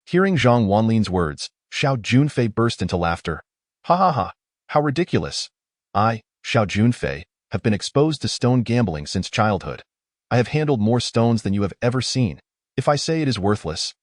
Hearing Zhang Wanlin's words, Xiao Junfei burst into laughter. Ha ha ha, how ridiculous. I, Xiao Junfei, have been exposed to stone gambling since childhood. I have handled more stones than you have ever seen. If I say it is worthless,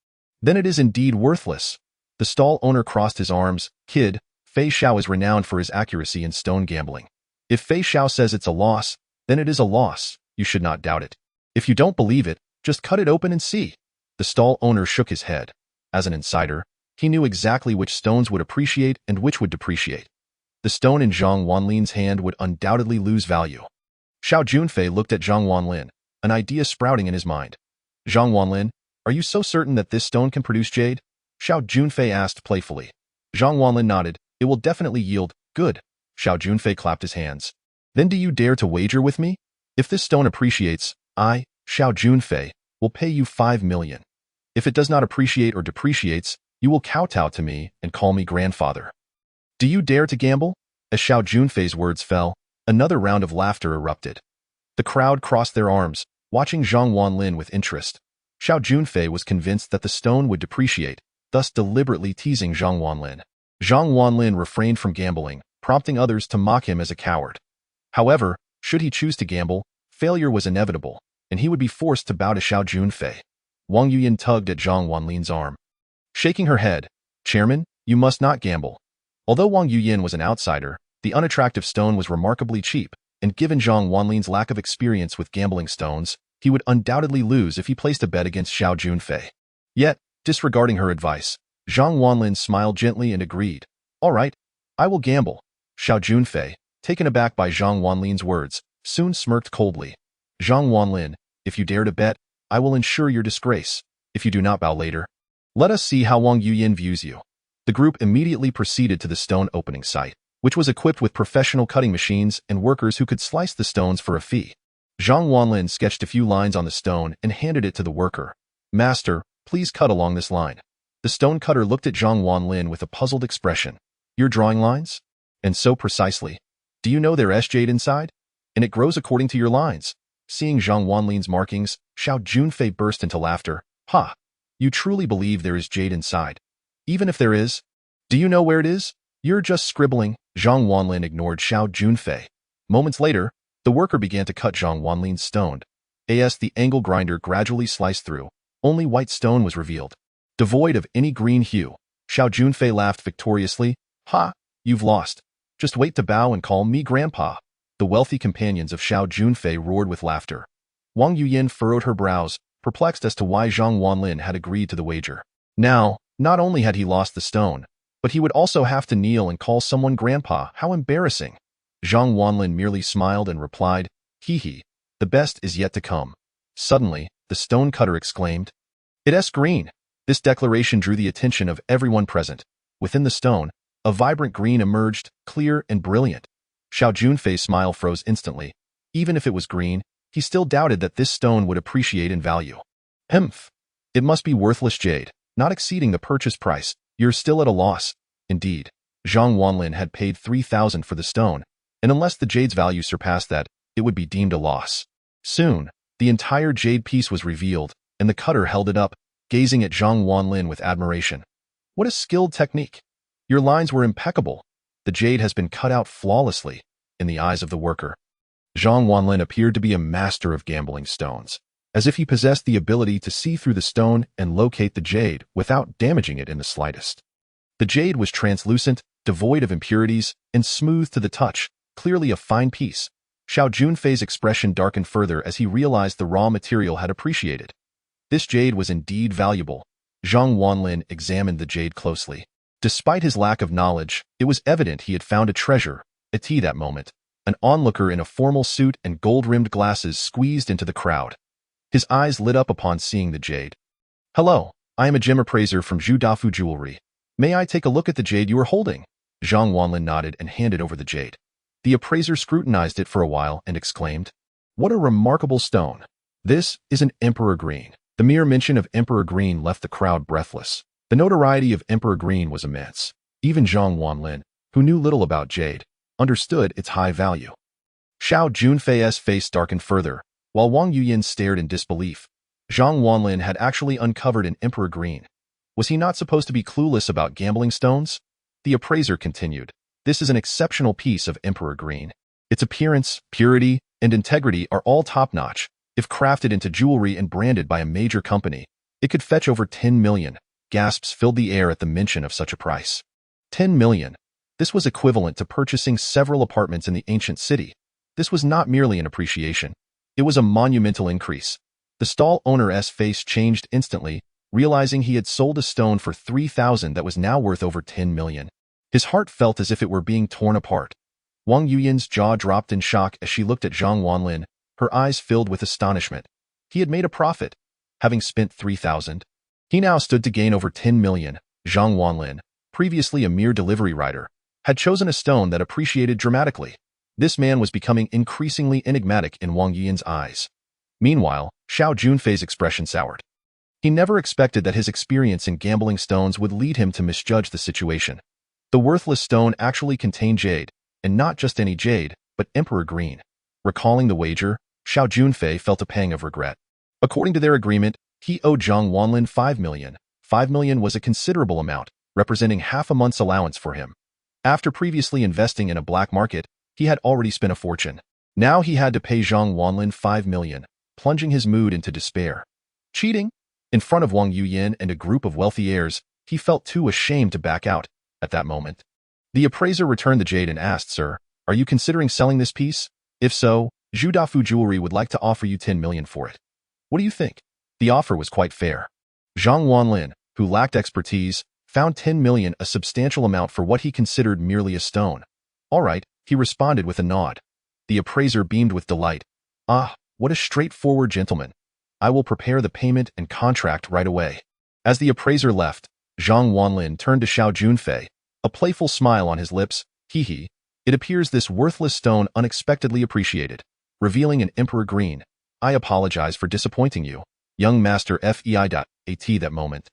then it is indeed worthless. The stall owner crossed his arms. Kid, Fei Xiao is renowned for his accuracy in stone gambling. If Fei Xiao says it's a loss, then it is a loss. You should not doubt it. If you don't believe it, just cut it open and see. The stall owner shook his head. As an insider, he knew exactly which stones would appreciate and which would depreciate. The stone in Zhang Wanlin's hand would undoubtedly lose value. Xiao Junfei looked at Zhang Wanlin, an idea sprouting in his mind. Zhang Wanlin, are you so certain that this stone can produce jade? Xiao Junfei asked playfully. Zhang Wanlin nodded. It will definitely yield. Good. Xiao Junfei clapped his hands. Then do you dare to wager with me? If this stone appreciates, I, Xiao Junfei, will pay you 5 million. If it does not appreciate or depreciates, you will kowtow to me and call me grandfather. Do you dare to gamble? As Xiao Junfei's words fell, another round of laughter erupted. The crowd crossed their arms, watching Zhang Wanlin with interest. Xiao Junfei was convinced that the stone would depreciate, thus deliberately teasing Zhang Wanlin. Zhang Wanlin refrained from gambling, prompting others to mock him as a coward. However, should he choose to gamble, failure was inevitable, and he would be forced to bow to Xiao Junfei. Wang Yuyin tugged at Zhang Wanlin's arm. Shaking her head, Chairman, you must not gamble. Although Wang Yuyin was an outsider, the unattractive stone was remarkably cheap, and given Zhang Wanlin's lack of experience with gambling stones, he would undoubtedly lose if he placed a bet against Xiao Junfei. Yet, disregarding her advice, Zhang Wanlin smiled gently and agreed. All right, I will gamble. Xiao Junfei, taken aback by Zhang Wanlin's words, soon smirked coldly. Zhang Wanlin, if you dare to bet, I will ensure your disgrace. If you do not bow later, let us see how Wang Yuyin views you. The group immediately proceeded to the stone opening site, which was equipped with professional cutting machines and workers who could slice the stones for a fee. Zhang Wanlin sketched a few lines on the stone and handed it to the worker. Master, please cut along this line. The stone cutter looked at Zhang Wanlin with a puzzled expression. You're drawing lines? And so precisely. Do you know there's jade inside? And it grows according to your lines. Seeing Zhang Wanlin's markings, Xiao Junfei burst into laughter. Ha! You truly believe there is jade inside? Even if there is? Do you know where it is? You're just scribbling. Zhang Wanlin ignored Xiao Junfei. Moments later, the worker began to cut Zhang Wanlin's stone. As the angle grinder gradually sliced through, only white stone was revealed. Devoid of any green hue, Xiao Junfei laughed victoriously. Ha! You've lost. Just wait to bow and call me grandpa. The wealthy companions of Xiao Junfei roared with laughter. Wang Yuyin furrowed her brows, perplexed as to why Zhang Wanlin had agreed to the wager. Now, Not only had he lost the stone, but he would also have to kneel and call someone grandpa. How embarrassing. Zhang Wanlin merely smiled and replied, "Hee hee, the best is yet to come." Suddenly, the stone cutter exclaimed, "It's green." This declaration drew the attention of everyone present. Within the stone, a vibrant green emerged, clear and brilliant. Xiao Junfei's smile froze instantly. Even if it was green, he still doubted that this stone would appreciate in value. Humph. It must be worthless jade, not exceeding the purchase price. You're still at a loss. Indeed, Zhang Wanlin had paid 3,000 for the stone, and unless the jade's value surpassed that, it would be deemed a loss. Soon, the entire jade piece was revealed, and the cutter held it up, gazing at Zhang Wanlin with admiration. What a skilled technique. Your lines were impeccable. The jade has been cut out flawlessly, in the eyes of the worker. Zhang Wanlin appeared to be a master of gambling stones, as if he possessed the ability to see through the stone and locate the jade without damaging it in the slightest. The jade was translucent, devoid of impurities, and smooth to the touch, clearly a fine piece. Xiao Junfei's expression darkened further as he realized the raw material had appreciated. This jade was indeed valuable. Zhang Wanlin examined the jade closely. Despite his lack of knowledge, it was evident he had found a treasure. At that moment, an onlooker in a formal suit and gold-rimmed glasses squeezed into the crowd. His eyes lit up upon seeing the jade. "Hello, I am a gem appraiser from Zhudafu Jewelry. May I take a look at the jade you are holding?" Zhang Wanlin nodded and handed over the jade. The appraiser scrutinized it for a while and exclaimed, "What a remarkable stone. This is an Emperor Green." The mere mention of Emperor Green left the crowd breathless. The notoriety of Emperor Green was immense. Even Zhang Wanlin, who knew little about jade, understood its high value. Xiao Junfei's face darkened further, while Wang Yuyin stared in disbelief. Zhang Wanlin had actually uncovered an Emperor Green. Was he not supposed to be clueless about gambling stones? The appraiser continued, "This is an exceptional piece of Emperor Green. Its appearance, purity, and integrity are all top-notch. If crafted into jewelry and branded by a major company, it could fetch over 10 million. Gasps filled the air at the mention of such a price. 10 million. This was equivalent to purchasing several apartments in the ancient city. This was not merely an appreciation. It was a monumental increase. The stall owner's face changed instantly, realizing he had sold a stone for 3,000 that was now worth over 10 million. His heart felt as if it were being torn apart. Wang Yuyin's jaw dropped in shock as she looked at Zhang Wanlin, her eyes filled with astonishment. He had made a profit, having spent 3,000. He now stood to gain over 10 million. Zhang Wanlin, previously a mere delivery rider, had chosen a stone that appreciated dramatically. This man was becoming increasingly enigmatic in Wang Yuyin's eyes. Meanwhile, Xiao Junfei's expression soured. He never expected that his experience in gambling stones would lead him to misjudge the situation. The worthless stone actually contained jade, and not just any jade, but Emperor Green. Recalling the wager, Xiao Junfei felt a pang of regret. According to their agreement, he owed Zhang Wanlin 5 million. 5 million was a considerable amount, representing half a month's allowance for him. After previously investing in a black market, he had already spent a fortune. Now he had to pay Zhang Wanlin 5 million, plunging his mood into despair. Cheating? In front of Wang Yuyin and a group of wealthy heirs, he felt too ashamed to back out. At that moment, the appraiser returned the jade and asked, "Sir, are you considering selling this piece? If so, Zhudafu Jewelry would like to offer you 10 million for it. What do you think?" The offer was quite fair. Zhang Wanlin, who lacked expertise, found 10 million a substantial amount for what he considered merely a stone. "All right," he responded with a nod. The appraiser beamed with delight. "Ah, what a straightforward gentleman. I will prepare the payment and contract right away." As the appraiser left, Zhang Wanlin turned to Xiao Junfei, a playful smile on his lips. "Hee hee, it appears this worthless stone unexpectedly appreciated, revealing an Emperor Green. I apologize for disappointing you, young master Fei. At that moment,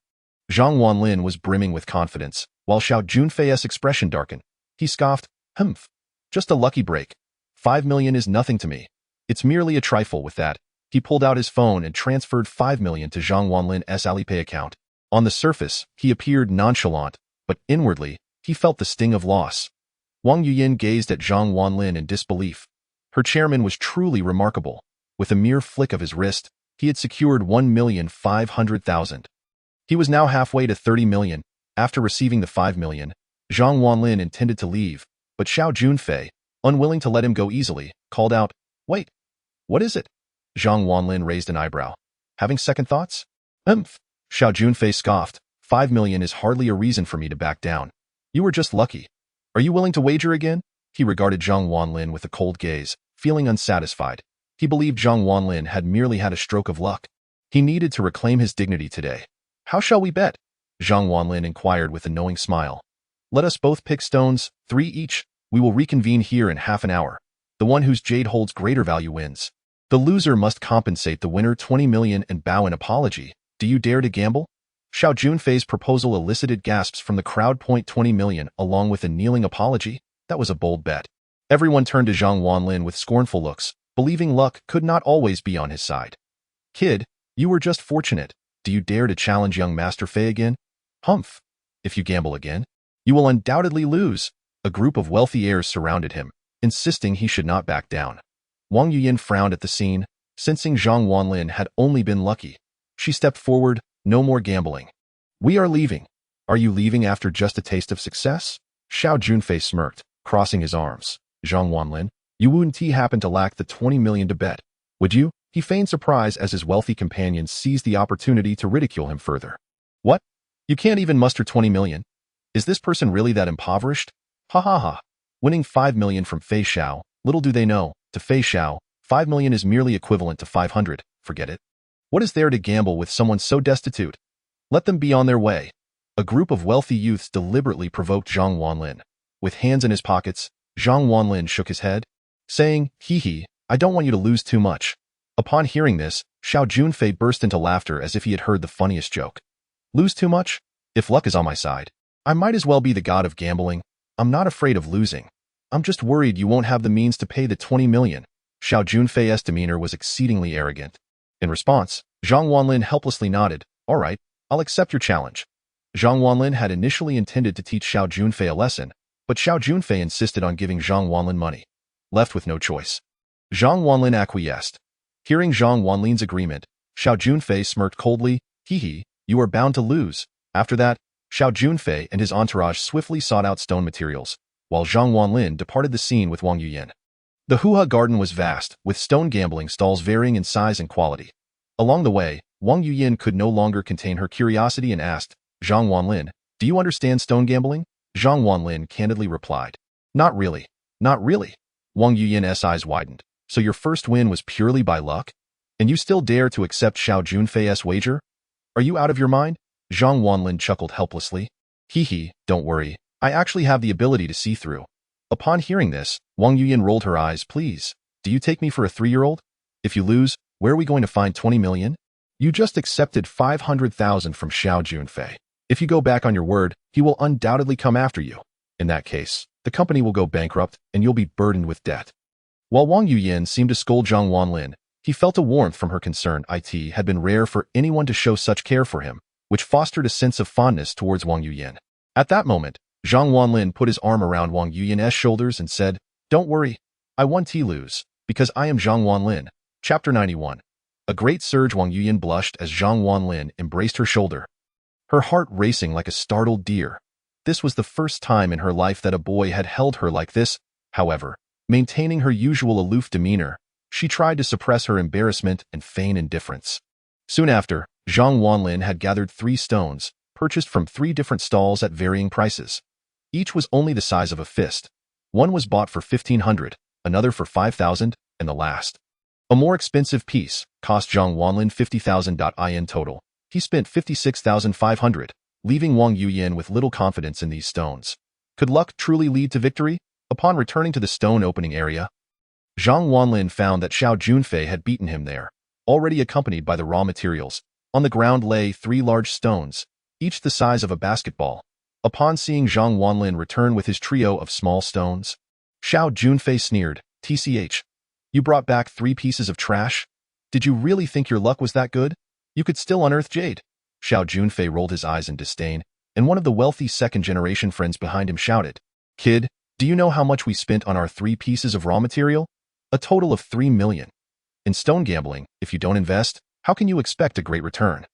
Zhang Wanlin was brimming with confidence, while Xiao Junfei's expression darkened. He scoffed, "Humph, just a lucky break. 5 million is nothing to me. It's merely a trifle." With that, he pulled out his phone and transferred 5 million to Zhang Wanlin's Alipay account. On the surface, he appeared nonchalant, but inwardly, he felt the sting of loss. Wang Yuyin gazed at Zhang Wanlin in disbelief. Her chairman was truly remarkable. With a mere flick of his wrist, he had secured 1,500,000. He was now halfway to 30 million. After receiving the 5 million, Zhang Wanlin intended to leave, but Xiao Junfei, unwilling to let him go easily, called out, "Wait, what is it?" Zhang Wanlin raised an eyebrow. "Having second thoughts?" Xiao Junfei scoffed, 5 million is hardly a reason for me to back down. You were just lucky. Are you willing to wager again? He regarded Zhang Wanlin with a cold gaze, feeling unsatisfied. He believed Zhang Wanlin had merely had a stroke of luck. He needed to reclaim his dignity today. How shall we bet? Zhang Wanlin inquired with a knowing smile. Let us both pick stones, 3 each. We will reconvene here in half an hour. The one whose jade holds greater value wins. The loser must compensate the winner 20 million and bow in apology. Do you dare to gamble? Xiao Junfei's proposal elicited gasps from the crowd. 20 million, along with a kneeling apology? That was a bold bet. Everyone turned to Zhang Wanlin with scornful looks, believing luck could not always be on his side. Kid, you were just fortunate. Do you dare to challenge young Master Fei again? Humph. If you gamble again, you will undoubtedly lose. A group of wealthy heirs surrounded him, insisting he should not back down. Wang Yuyin frowned at the scene, sensing Zhang Wanlin had only been lucky. She stepped forward. No more gambling. We are leaving. Are you leaving after just a taste of success? Xiao Junfei smirked, crossing his arms. Zhang Wanlin, you wouldn't happen to lack the 20 million to bet, would you? He feigned surprise as his wealthy companions seized the opportunity to ridicule him further. What? You can't even muster 20 million? Is this person really that impoverished? Ha ha ha. Winning 5 million from Fei Xiao, little do they know, to Fei Xiao, 5 million is merely equivalent to 500, forget it. What is there to gamble with someone so destitute? Let them be on their way. A group of wealthy youths deliberately provoked Zhang Wanlin. With hands in his pockets, Zhang Wanlin shook his head, saying, hee, I don't want you to lose too much. Upon hearing this, Xiao Junfei burst into laughter as if he had heard the funniest joke. Lose too much? If luck is on my side, I might as well be the god of gambling. I'm not afraid of losing. I'm just worried you won't have the means to pay the 20 million. Xiao Junfei's demeanor was exceedingly arrogant. In response, Zhang Wanlin helplessly nodded. All right, I'll accept your challenge. Zhang Wanlin had initially intended to teach Xiao Junfei a lesson, but Xiao Junfei insisted on giving Zhang Wanlin money. Left with no choice, Zhang Wanlin acquiesced. Hearing Zhang Wanlin's agreement, Xiao Junfei smirked coldly. You are bound to lose. After that, Xiao Junfei and his entourage swiftly sought out stone materials, while Zhang Wanlin departed the scene with Wang Yuyin. The Hua garden was vast, with stone gambling stalls varying in size and quality. Along the way, Wang Yuyin could no longer contain her curiosity and asked, Zhang Wanlin, do you understand stone gambling? Zhang Wanlin candidly replied, Not really. Not really. Wang Yuyin's eyes widened. So your first win was purely by luck? And you still dare to accept Xiao Junfei's wager? Are you out of your mind? Zhang Wanlin chuckled helplessly. Don't worry. I actually have the ability to see through. Upon hearing this, Wang Yuyin rolled her eyes. Please, do you take me for a 3-year-old? If you lose, where are we going to find 20 million? You just accepted 500,000 from Xiao Junfei. If you go back on your word, he will undoubtedly come after you. In that case, the company will go bankrupt and you'll be burdened with debt. While Wang Yuyin seemed to scold Zhang Wanlin, he felt a warmth from her concern. It had been rare for anyone to show such care for him, which fostered a sense of fondness towards Wang Yuyin. At that moment, Zhang Wanlin put his arm around Wang Yuyin's shoulders and said, Don't worry, I won't lose, because I am Zhang Wanlin. Chapter 91. A great surge. Wang Yuyin blushed as Zhang Wanlin embraced her shoulder, her heart racing like a startled deer. This was the first time in her life that a boy had held her like this. However, maintaining her usual aloof demeanor, she tried to suppress her embarrassment and feign indifference. Soon after, Zhang Wanlin had gathered 3 stones, purchased from 3 different stalls at varying prices. Each was only the size of a fist. One was bought for 1,500, another for 5,000, and the last, a more expensive piece, cost Zhang Wanlin 50,000 in total. He spent 56,500, leaving Wang Yuyin with little confidence in these stones. Could luck truly lead to victory? Upon returning to the stone opening area, Zhang Wanlin found that Xiao Junfei had beaten him there, already accompanied by the raw materials. On the ground lay 3 large stones, each the size of a basketball. Upon seeing Zhang Wanlin return with his trio of small stones, Xiao Junfei sneered, You brought back 3 pieces of trash? Did you really think your luck was that good? You could still unearth jade. Xiao Junfei rolled his eyes in disdain, and one of the wealthy second-generation friends behind him shouted, Kid, do you know how much we spent on our 3 pieces of raw material? A total of 3 million. In stone gambling, if you don't invest, how can you expect a great return?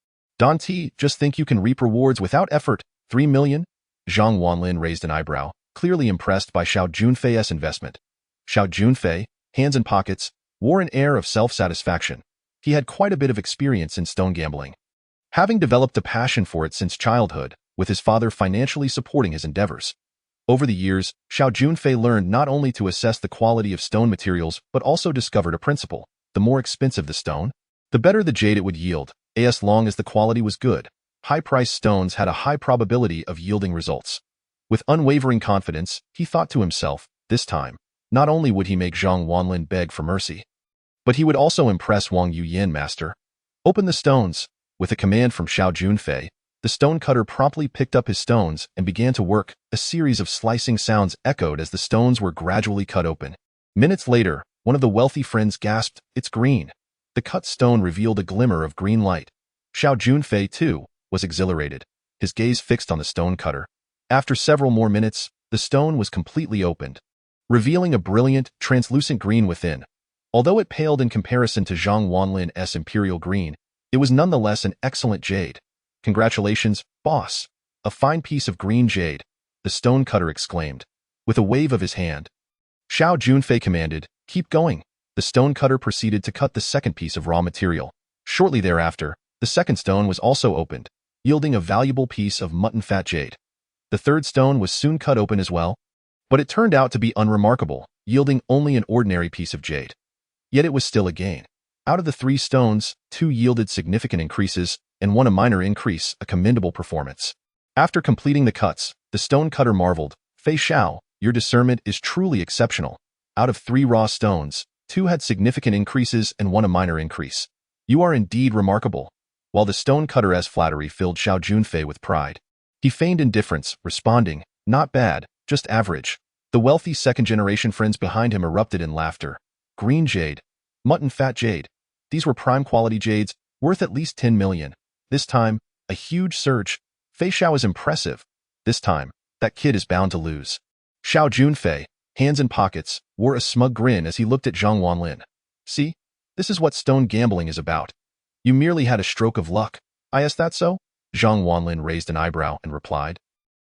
Just think you can reap rewards without effort. 3 million? Zhang Wanlin raised an eyebrow, clearly impressed by Xiao Junfei's investment. Xiao Junfei, hands in pockets, wore an air of self-satisfaction. He had quite a bit of experience in stone gambling. having developed a passion for it since childhood, with his father financially supporting his endeavors. Over the years, Xiao Junfei learned not only to assess the quality of stone materials but also discovered a principle. The more expensive the stone, the better the jade it would yield, as long as the quality was good. High-priced stones had a high probability of yielding results. With unwavering confidence, he thought to himself, this time, not only would he make Zhang Wanlin beg for mercy, but he would also impress Wang Yuyan, master. Open the stones. With a command from Xiao Junfei, the stone cutter promptly picked up his stones and began to work. A series of slicing sounds echoed as the stones were gradually cut open. Minutes later, one of the wealthy friends gasped, "It's green." The cut stone revealed a glimmer of green light. Xiao Junfei, too, was exhilarated, his gaze fixed on the stone cutter. After several more minutes, the stone was completely opened, revealing a brilliant, translucent green within. Although it paled in comparison to Zhang Wanlin's imperial green, it was nonetheless an excellent jade. "Congratulations, boss. A fine piece of green jade," the stone cutter exclaimed, with a wave of his hand. Xiao Junfei commanded, "Keep going." The stone cutter proceeded to cut the second piece of raw material. Shortly thereafter, the second stone was also opened, yielding a valuable piece of mutton fat jade. The third stone was soon cut open as well, but it turned out to be unremarkable, yielding only an ordinary piece of jade. Yet it was still a gain. Out of the 3 stones, 2 yielded significant increases, and 1 a minor increase, a commendable performance. After completing the cuts, the stone cutter marveled, "Fei Xiao, your discernment is truly exceptional. Out of 3 raw stones, 2 had significant increases and 1 a minor increase. You are indeed remarkable." While the stone cutter's flattery filled Xiao Junfei with pride, he feigned indifference, responding, "Not bad, just average." The wealthy second-generation friends behind him erupted in laughter. Green jade, mutton fat jade. These were prime-quality jades, worth at least 10 million. This time, a huge surge. Fei Xiao is impressive. This time, that kid is bound to lose. Xiao Junfei, hands in pockets, wore a smug grin as he looked at Zhang Wanlin. "See? This is what stone gambling is about. You merely had a stroke of luck." "Is that so?" Zhang Wanlin raised an eyebrow and replied.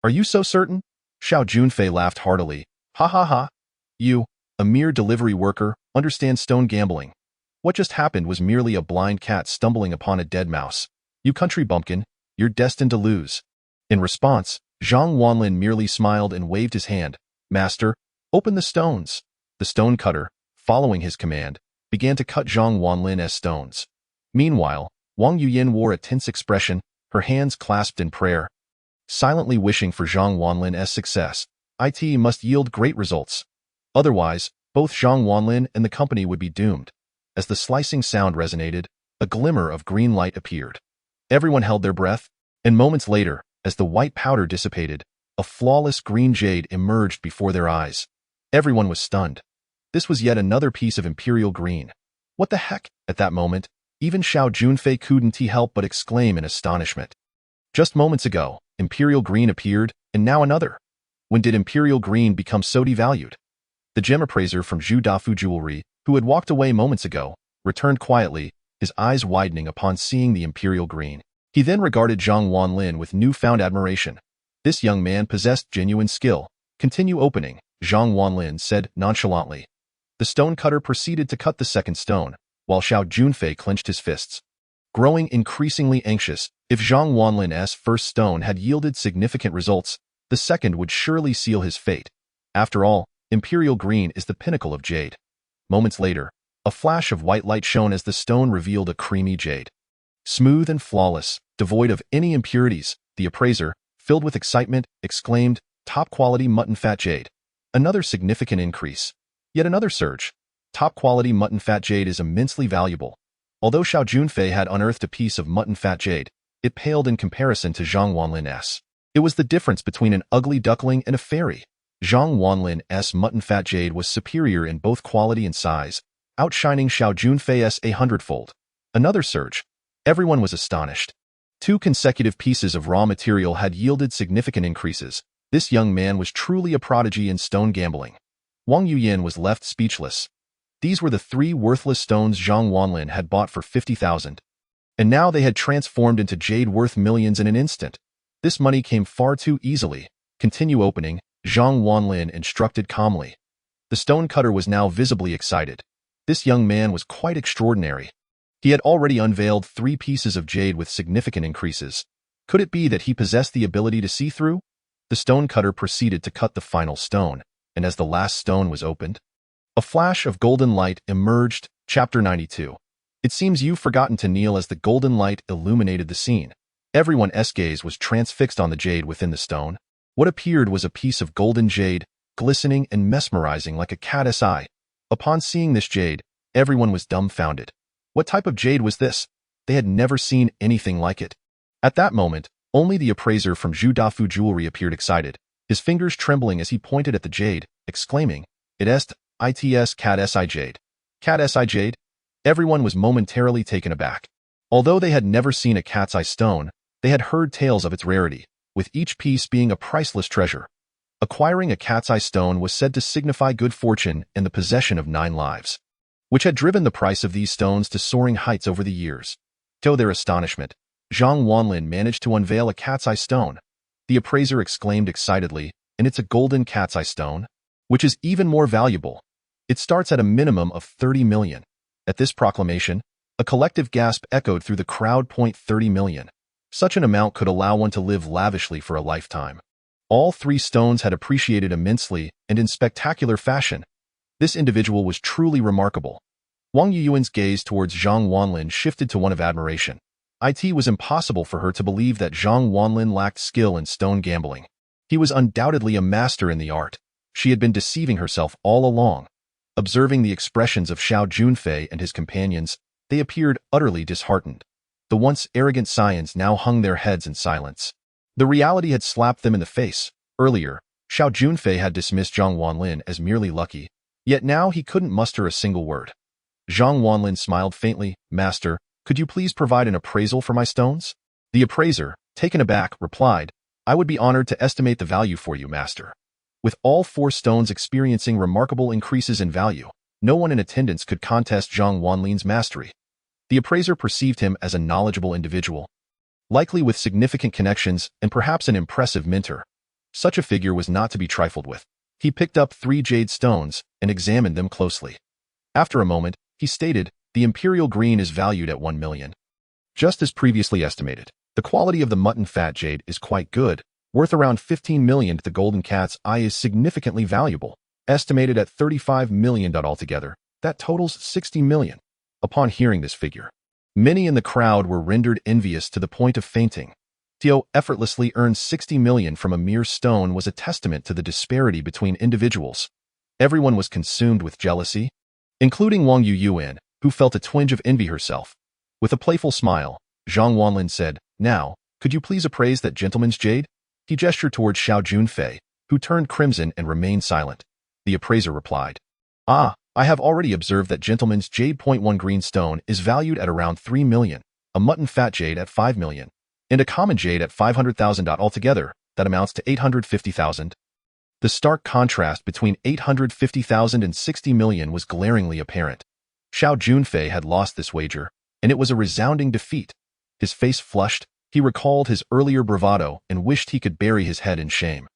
"Are you so certain?" Xiao Junfei laughed heartily. "Ha ha ha. You, a mere delivery worker, understand stone gambling. What just happened was merely a blind cat stumbling upon a dead mouse. You country bumpkin, you're destined to lose." In response, Zhang Wanlin merely smiled and waved his hand. "Master, open the stones." The stone cutter, following his command, began to cut Zhang Wanlin's stones. Meanwhile, Wang Yuyan wore a tense expression, her hands clasped in prayer, silently wishing for Zhang Wanlin's success. It must yield great results. Otherwise, both Zhang Wanlin and the company would be doomed. As the slicing sound resonated, a glimmer of green light appeared. Everyone held their breath, and moments later, as the white powder dissipated, a flawless green jade emerged before their eyes. Everyone was stunned. This was yet another piece of imperial green. What the heck? At that moment, even Xiao Junfei couldn't help but exclaim in astonishment. Just moments ago, imperial green appeared, and now another. When did imperial green become so devalued? The gem appraiser from Zhu Dafu Jewelry, who had walked away moments ago, returned quietly, his eyes widening upon seeing the imperial green. He then regarded Zhang Wanlin with newfound admiration. This young man possessed genuine skill. "Continue opening," Zhang Wanlin said nonchalantly. The stone cutter proceeded to cut the second stone, while Xiao Junfei clenched his fists. Growing increasingly anxious, if Zhang Wanlin's first stone had yielded significant results, the second would surely seal his fate. After all, imperial green is the pinnacle of jade. Moments later, a flash of white light shone as the stone revealed a creamy jade. Smooth and flawless, devoid of any impurities, the appraiser, filled with excitement, exclaimed, "Top-quality mutton fat jade." Another significant increase. Yet another surge. Top-quality mutton fat jade is immensely valuable. Although Xiao Junfei had unearthed a piece of mutton fat jade, it paled in comparison to Zhang Wanlin's. It was the difference between an ugly duckling and a fairy. Zhang Wanlin's mutton fat jade was superior in both quality and size, outshining Xiao Junfei's 100-fold. Another surge. Everyone was astonished. 2 consecutive pieces of raw material had yielded significant increases. This young man was truly a prodigy in stone gambling. Wang Yuyan was left speechless. These were the 3 worthless stones Zhang Wanlin had bought for 50,000. And now they had transformed into jade worth millions in an instant. This money came far too easily. "Continue opening," Zhang Wanlin instructed calmly. The stone cutter was now visibly excited. This young man was quite extraordinary. He had already unveiled 3 pieces of jade with significant increases. Could it be that he possessed the ability to see through? The stone cutter proceeded to cut the final stone, and as the last stone was opened, a flash of golden light emerged. Chapter 92. It seems you've forgotten to kneel as the golden light illuminated the scene. Everyone's gaze was transfixed on the jade within the stone. What appeared was a piece of golden jade, glistening and mesmerizing like a cat's eye. Upon seeing this jade, everyone was dumbfounded. What type of jade was this? They had never seen anything like it. At that moment, only the appraiser from Zhu Dafu Jewelry appeared excited, his fingers trembling as he pointed at the jade, exclaiming, "It est cat's eye jade. Cat's eye jade?" Everyone was momentarily taken aback. Although they had never seen a cat's eye stone, they had heard tales of its rarity, with each piece being a priceless treasure. Acquiring a cat's eye stone was said to signify good fortune and the possession of 9 lives, which had driven the price of these stones to soaring heights over the years. To their astonishment, Zhang Wanlin managed to unveil a cat's eye stone. The appraiser exclaimed excitedly, "And it's a golden cat's eye stone? Which is even more valuable. It starts at a minimum of 30 million. At this proclamation, a collective gasp echoed through the crowd. 30 million. Such an amount could allow one to live lavishly for a lifetime. All 3 stones had appreciated immensely and in spectacular fashion. This individual was truly remarkable. Wang Yuyuan's gaze towards Zhang Wanlin shifted to one of admiration. It was impossible for her to believe that Zhang Wanlin lacked skill in stone gambling. He was undoubtedly a master in the art. She had been deceiving herself all along. Observing the expressions of Xiao Junfei and his companions, they appeared utterly disheartened. The once arrogant scions now hung their heads in silence. The reality had slapped them in the face. Earlier, Xiao Junfei had dismissed Zhang Wanlin as merely lucky, yet now he couldn't muster a single word. Zhang Wanlin smiled faintly. "Master, could you please provide an appraisal for my stones?" The appraiser, taken aback, replied, "I would be honored to estimate the value for you, master." With all 4 stones experiencing remarkable increases in value, no one in attendance could contest Zhang Wanlin's mastery. The appraiser perceived him as a knowledgeable individual, likely with significant connections and perhaps an impressive mentor. Such a figure was not to be trifled with. He picked up 3 jade stones and examined them closely. After a moment, he stated, "The imperial green is valued at 1 million. Just as previously estimated, the quality of the mutton fat jade is quite good, worth around 15 million. The golden cat's eye is significantly valuable, estimated at 35 million. Altogether, that totals 60 million. Upon hearing this figure, many in the crowd were rendered envious to the point of fainting. Tio effortlessly earned 60 million from a mere stone was a testament to the disparity between individuals. Everyone was consumed with jealousy, including Wang Yuyuan, who felt a twinge of envy herself. With a playful smile, Zhang Wanlin said, "Now, could you please appraise that gentleman's jade?" He gestured towards Xiao Junfei, who turned crimson and remained silent. The appraiser replied, "I have already observed that gentleman's jade. 1 green stone is valued at around 3 million, a mutton fat jade at 5 million, and a common jade at 500,000. Altogether, that amounts to 850,000. The stark contrast between 850,000 and 60 million was glaringly apparent. Xiao Junfei had lost this wager, and it was a resounding defeat. His face flushed, he recalled his earlier bravado and wished he could bury his head in shame.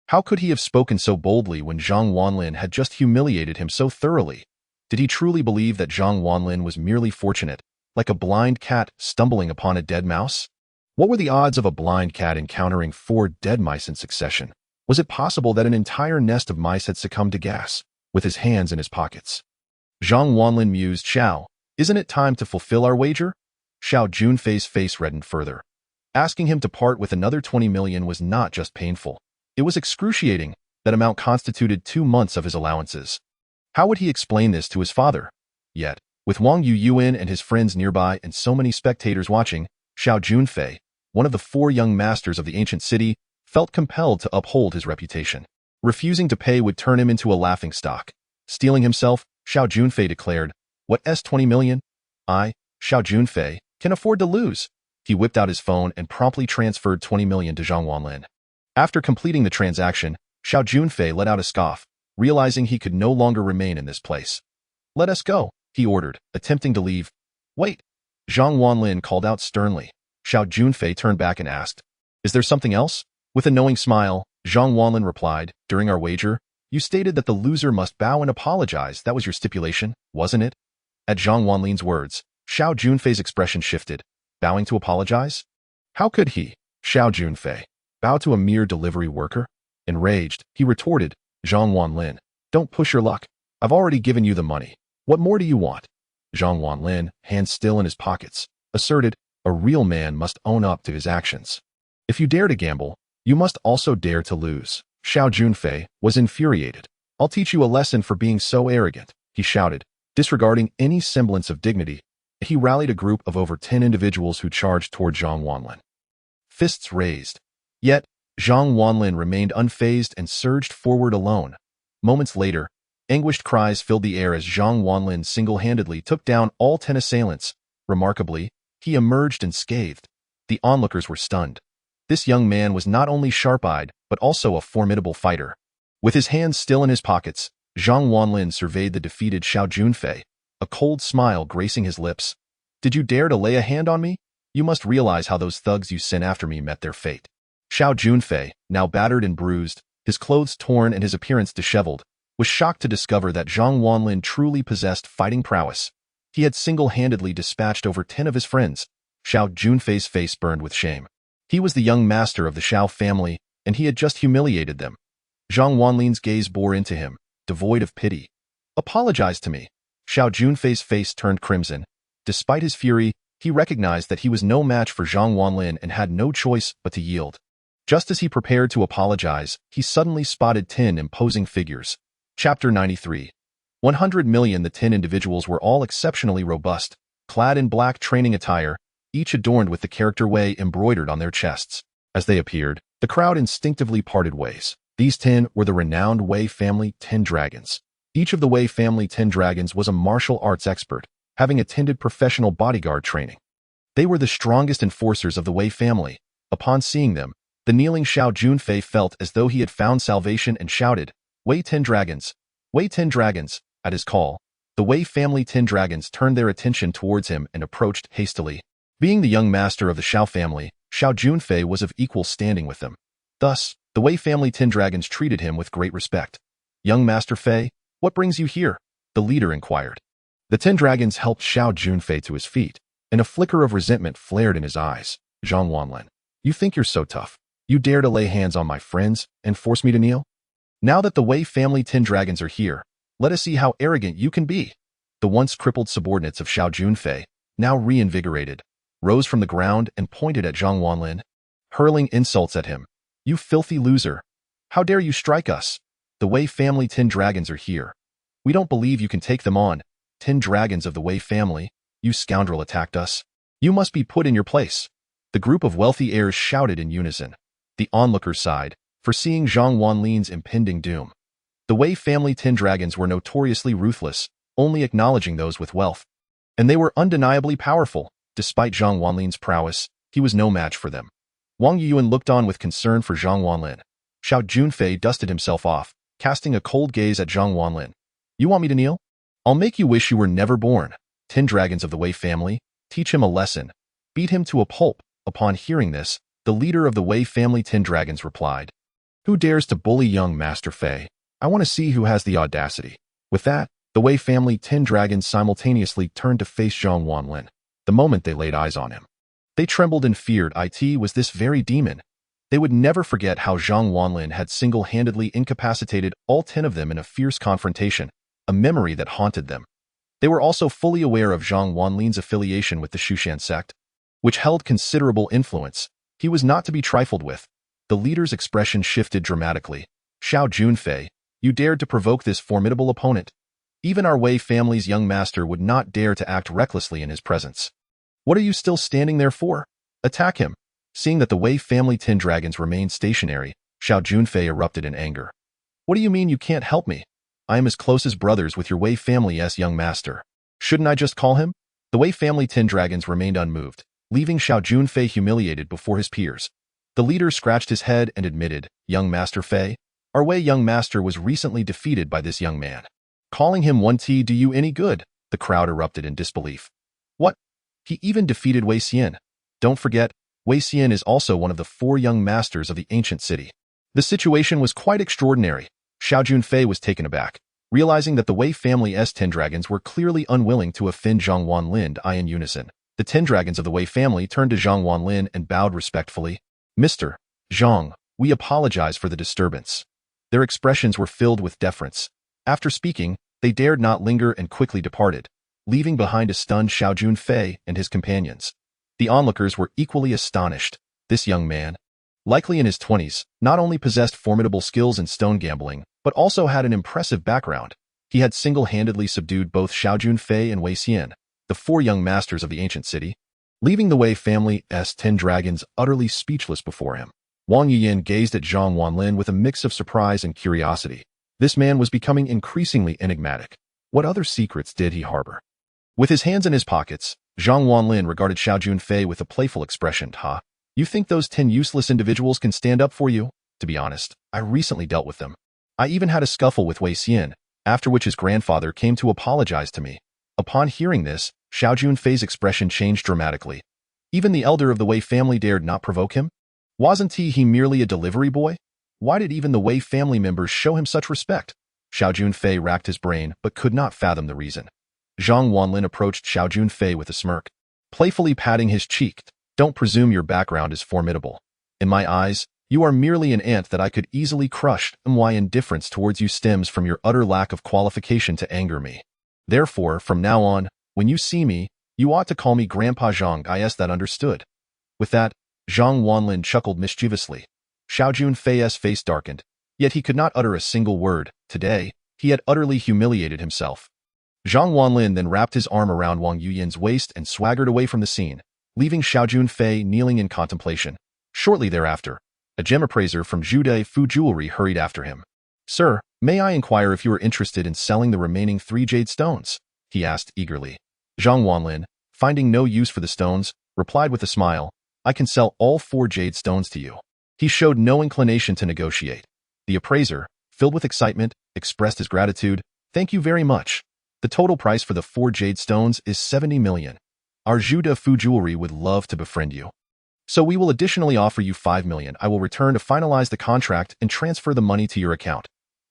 How could he have spoken so boldly when Zhang Wanlin had just humiliated him so thoroughly? Did he truly believe that Zhang Wanlin was merely fortunate, like a blind cat stumbling upon a dead mouse? What were the odds of a blind cat encountering 4 dead mice in succession? Was it possible that an entire nest of mice had succumbed to gas, with his hands in his pockets? Zhang Wanlin mused, "Xiao, isn't it time to fulfill our wager?" Xiao Junfei's face reddened further. Asking him to part with another 20 million was not just painful. It was excruciating. That amount constituted 2 months of his allowances. How would he explain this to his father? Yet, with Wang Yuyuan and his friends nearby and so many spectators watching, Xiao Junfei, one of the 4 young masters of the ancient city, felt compelled to uphold his reputation. Refusing to pay would turn him into a laughingstock. Steeling himself, Xiao Junfei declared, "What's 20 million? I, Xiao Junfei, can afford to lose." He whipped out his phone and promptly transferred 20 million to Zhang Wanlin. After completing the transaction, Xiao Junfei let out a scoff, realizing he could no longer remain in this place. "Let us go," he ordered, attempting to leave. "Wait," Zhang Wanlin called out sternly. Xiao Junfei turned back and asked, "Is there something else?" With a knowing smile, Zhang Wanlin replied, "During our wager, you stated that the loser must bow and apologize. That was your stipulation, wasn't it?" At Zhang Wanlin's words, Xiao Junfei's expression shifted, bowing to apologize. How could he, Xiao Junfei, bow to a mere delivery worker? Enraged, he retorted, Zhang Wanlin, don't push your luck. I've already given you the money. What more do you want? Zhang Wanlin, hands still in his pockets, asserted, a real man must own up to his actions. If you dare to gamble, you must also dare to lose. Xiao Junfei was infuriated. I'll teach you a lesson for being so arrogant, he shouted, disregarding any semblance of dignity. He rallied a group of over 10 individuals who charged toward Zhang Wanlin. Fists raised. Yet, Zhang Wanlin remained unfazed and surged forward alone. Moments later, anguished cries filled the air as Zhang Wanlin single-handedly took down all 10 assailants. Remarkably, he emerged unscathed. The onlookers were stunned. This young man was not only sharp-eyed, but also a formidable fighter. With his hands still in his pockets, Zhang Wanlin surveyed the defeated Xiao Junfei, a cold smile gracing his lips. Did you dare to lay a hand on me? You must realize how those thugs you sent after me met their fate. Xiao Junfei, now battered and bruised, his clothes torn and his appearance disheveled, was shocked to discover that Zhang Wanlin truly possessed fighting prowess. He had single-handedly dispatched over 10 of his friends. Xiao Junfei's face burned with shame. He was the young master of the Xiao family, and he had just humiliated them. Zhang Wanlin's gaze bore into him, devoid of pity. Apologize to me. Xiao Junfei's face turned crimson. Despite his fury, he recognized that he was no match for Zhang Wanlin and had no choice but to yield. Just as he prepared to apologize, he suddenly spotted 10 imposing figures. Chapter 93. 100 million. The 10 individuals were all exceptionally robust, clad in black training attire, each adorned with the character Wei embroidered on their chests. As they appeared, the crowd instinctively parted ways. These 10 were the renowned Wei family 10 dragons. Each of the Wei family 10 dragons was a martial arts expert, having attended professional bodyguard training. They were the strongest enforcers of the Wei family. Upon seeing them, the kneeling Xiao Junfei felt as though he had found salvation and shouted, Wei 10 dragons! Wei 10 dragons! At his call, the Wei family 10 dragons turned their attention towards him and approached hastily. Being the young master of the Xiao family, Xiao Junfei was of equal standing with them. Thus, the Wei family 10 dragons treated him with great respect. Young Master Fei, what brings you here? The leader inquired. The 10 dragons helped Xiao Junfei to his feet, and a flicker of resentment flared in his eyes. Zhang Wanlin, you think you're so tough. You dare to lay hands on my friends and force me to kneel? Now that the Wei family 10 dragons are here, let us see how arrogant you can be. The once crippled subordinates of Xiao Junfei, now reinvigorated, rose from the ground and pointed at Zhang Wanlin, hurling insults at him. You filthy loser! How dare you strike us? The Wei family 10 dragons are here. We don't believe you can take them on. 10 dragons of the Wei family, you scoundrel attacked us. You must be put in your place. The group of wealthy heirs shouted in unison. The onlookers sighed, foreseeing Zhang Wanlin's impending doom. The Wei family 10 dragons were notoriously ruthless, only acknowledging those with wealth. And they were undeniably powerful. Despite Zhang Wanlin's prowess, he was no match for them. Wang Yuan looked on with concern for Zhang Wanlin. Xiao Junfei dusted himself off, casting a cold gaze at Zhang Wanlin. You want me to kneel? I'll make you wish you were never born. 10 dragons of the Wei family, teach him a lesson. Beat him to a pulp. Upon hearing this, the leader of the Wei family 10 dragons replied, Who dares to bully young Master Fei? I want to see who has the audacity. With that, the Wei family 10 dragons simultaneously turned to face Zhang Wanlin. The moment they laid eyes on him, they trembled and feared it was this very demon. They would never forget how Zhang Wanlin had single-handedly incapacitated all 10 of them in a fierce confrontation, a memory that haunted them. They were also fully aware of Zhang Wanlin's affiliation with the Shushan sect, which held considerable influence. He was not to be trifled with. The leader's expression shifted dramatically. Xiao Junfei, you dared to provoke this formidable opponent. Even our Wei family's young master would not dare to act recklessly in his presence. What are you still standing there for? Attack him. Seeing that the Wei family 10 dragons remained stationary, Xiao Junfei erupted in anger. What do you mean you can't help me? I am as close as brothers with your Wei family's young master. Shouldn't I just call him? The Wei family 10 dragons remained unmoved, leaving Xiao Junfei humiliated before his peers. The leader scratched his head and admitted, Young Master Fei, our Wei young master was recently defeated by this young man. Calling him 1T do you any good? The crowd erupted in disbelief. What? He even defeated Wei Xian. Don't forget, Wei Xian is also one of the 4 young masters of the ancient city. The situation was quite extraordinary. Xiao Junfei was taken aback. Realizing that the Wei family's 10 dragons were clearly unwilling to offend Zhang Wanlin in unison, the 10 dragons of the Wei family turned to Zhang Wanlin and bowed respectfully. Mr. Zhang, we apologize for the disturbance. Their expressions were filled with deference. After speaking, they dared not linger and quickly departed, leaving behind a stunned Xiao Junfei and his companions. The onlookers were equally astonished. This young man, likely in his 20s, not only possessed formidable skills in stone gambling, but also had an impressive background. He had single-handedly subdued both Xiao Junfei and Wei Xian, the 4 young masters of the ancient city, leaving the Wei family's 10 dragons utterly speechless before him. Wang Yuyin gazed at Zhang Wanlin with a mix of surprise and curiosity. This man was becoming increasingly enigmatic. What other secrets did he harbor? With his hands in his pockets, Zhang Wanlin regarded Xiao Junfei with a playful expression. You think those 10 useless individuals can stand up for you? To be honest, I recently dealt with them. I even had a scuffle with Wei Xian, after which his grandfather came to apologize to me. Upon hearing this, Xiao Junfei's expression changed dramatically. Even the elder of the Wei family dared not provoke him? Wasn't he merely a delivery boy? Why did even the Wei family members show him such respect? Xiao Junfei racked his brain but could not fathom the reason. Zhang Wanlin approached Xiao Junfei with a smirk, playfully patting his cheek. Don't presume your background is formidable. In my eyes, you are merely an ant that I could easily crush, and my indifference towards you stems from your utter lack of qualification to anger me. Therefore, from now on, when you see me, you ought to call me Grandpa Zhang. Is that understood? With that, Zhang Wanlin chuckled mischievously. Xiao Junfei's face darkened, yet he could not utter a single word. Today, he had utterly humiliated himself. Zhang Wanlin then wrapped his arm around Wang Yuyin's waist and swaggered away from the scene, leaving Xiao Junfei kneeling in contemplation. Shortly thereafter, a gem appraiser from Zhude Fu Jewelry hurried after him. Sir, may I inquire if you are interested in selling the remaining 3 jade stones? He asked eagerly. Zhang Wanlin, finding no use for the stones, replied with a smile, I can sell all 4 jade stones to you. He showed no inclination to negotiate. The appraiser, filled with excitement, expressed his gratitude. Thank you very much. The total price for the 4 jade stones is 70 million. Our Zhude Fu Jewelry would love to befriend you. So we will additionally offer you 5 million. I will return to finalize the contract and transfer the money to your account.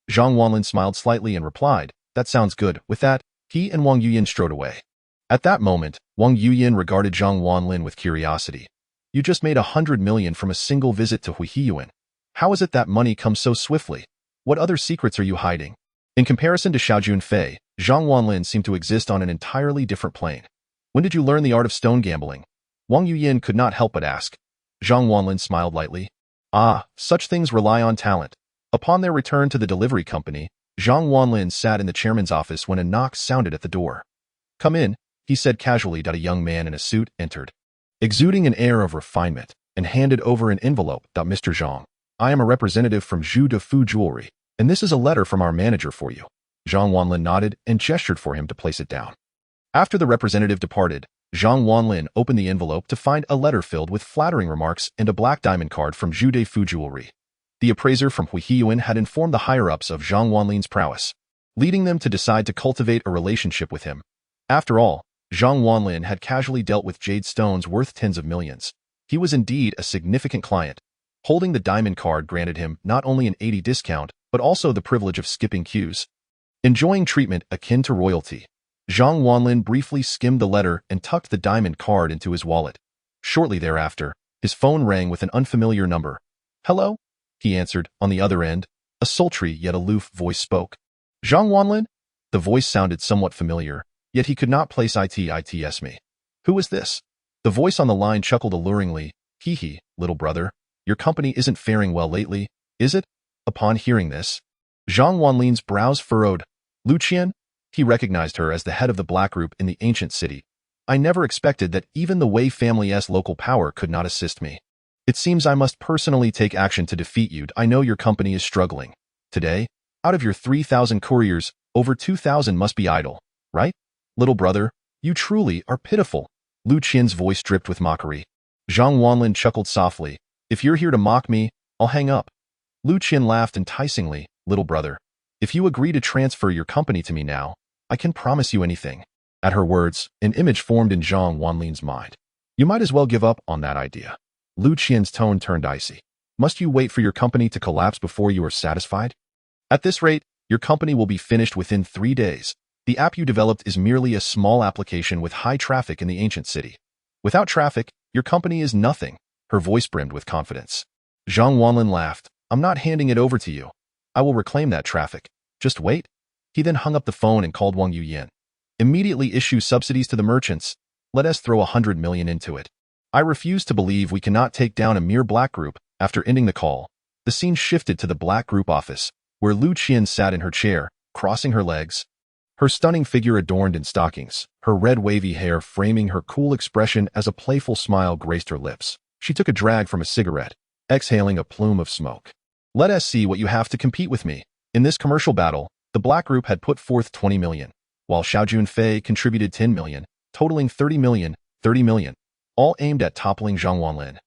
Zhang Wanlin smiled slightly and replied, that sounds good. With that, he and Wang Yuyin strode away. At that moment, Wang Yuyin regarded Zhang Wanlin with curiosity. You just made 100 million from a single visit to Huiyuan. How is it that money comes so swiftly? What other secrets are you hiding? In comparison to Xiao Junfei, Zhang Wanlin seemed to exist on an entirely different plane. When did you learn the art of stone gambling? Wang Yuyin could not help but ask. Zhang Wanlin smiled lightly. Such things rely on talent. Upon their return to the delivery company, Zhang Wanlin sat in the chairman's office when a knock sounded at the door. Come in, he said casually. A young man in a suit entered, exuding an air of refinement, and handed over an envelope. Mr. Zhang, I am a representative from Zhude Fu Jewelry, and this is a letter from our manager for you. Zhang Wanlin nodded and gestured for him to place it down. After the representative departed, Zhang Wanlin opened the envelope to find a letter filled with flattering remarks and a black diamond card from Zhude Fu Jewelry. The appraiser from Huiyuan had informed the higher-ups of Zhang Wanlin's prowess, leading them to decide to cultivate a relationship with him. After all, Zhang Wanlin had casually dealt with jade stones worth tens of millions. He was indeed a significant client. Holding the diamond card granted him not only an 80 discount, but also the privilege of skipping queues. Enjoying treatment akin to royalty, Zhang Wanlin briefly skimmed the letter and tucked the diamond card into his wallet. Shortly thereafter, his phone rang with an unfamiliar number. Hello? He answered. On the other end, a sultry yet aloof voice spoke. Zhang Wanlin? The voice sounded somewhat familiar, yet he could not place its me. Who is this? The voice on the line chuckled alluringly. Hee, little brother, your company isn't faring well lately, is it? Upon hearing this, Zhang Wanlin's brows furrowed. Lu Qian? He recognized her as the head of the black group in the ancient city. I never expected that even the Wei family's local power could not assist me. It seems I must personally take action to defeat you. I know your company is struggling. Today, out of your 3,000 couriers, over 2,000 must be idle, right? Little brother, you truly are pitiful. Lu Qian's voice dripped with mockery. Zhang Wanlin chuckled softly. If you're here to mock me, I'll hang up. Lu Qian laughed enticingly. Little brother, if you agree to transfer your company to me now, I can promise you anything. At her words, an image formed in Zhang Wanlin's mind. You might as well give up on that idea. Lu Qian's tone turned icy. Must you wait for your company to collapse before you are satisfied? At this rate, Your company will be finished within 3 days. The app you developed is merely a small application with high traffic in the ancient city. Without traffic, your company is nothing." Her voice brimmed with confidence. Zhang Wanlin laughed. "I'm not handing it over to you. I will reclaim that traffic. Just wait." He then hung up the phone and called Wang Yuyan. "Immediately issue subsidies to the merchants. Let us throw 100 million into it. I refuse to believe we cannot take down a mere black group." After ending the call, the scene shifted to the black group office, where Lu Qian sat in her chair, crossing her legs. Her stunning figure adorned in stockings, her red wavy hair framing her cool expression as a playful smile graced her lips. She took a drag from a cigarette, exhaling a plume of smoke. "Let us see what you have to compete with me." In this commercial battle, the black group had put forth 20 million, while Xiaojun Fei contributed 10 million, totaling 30 million, all aimed at toppling Zhang Wanlin.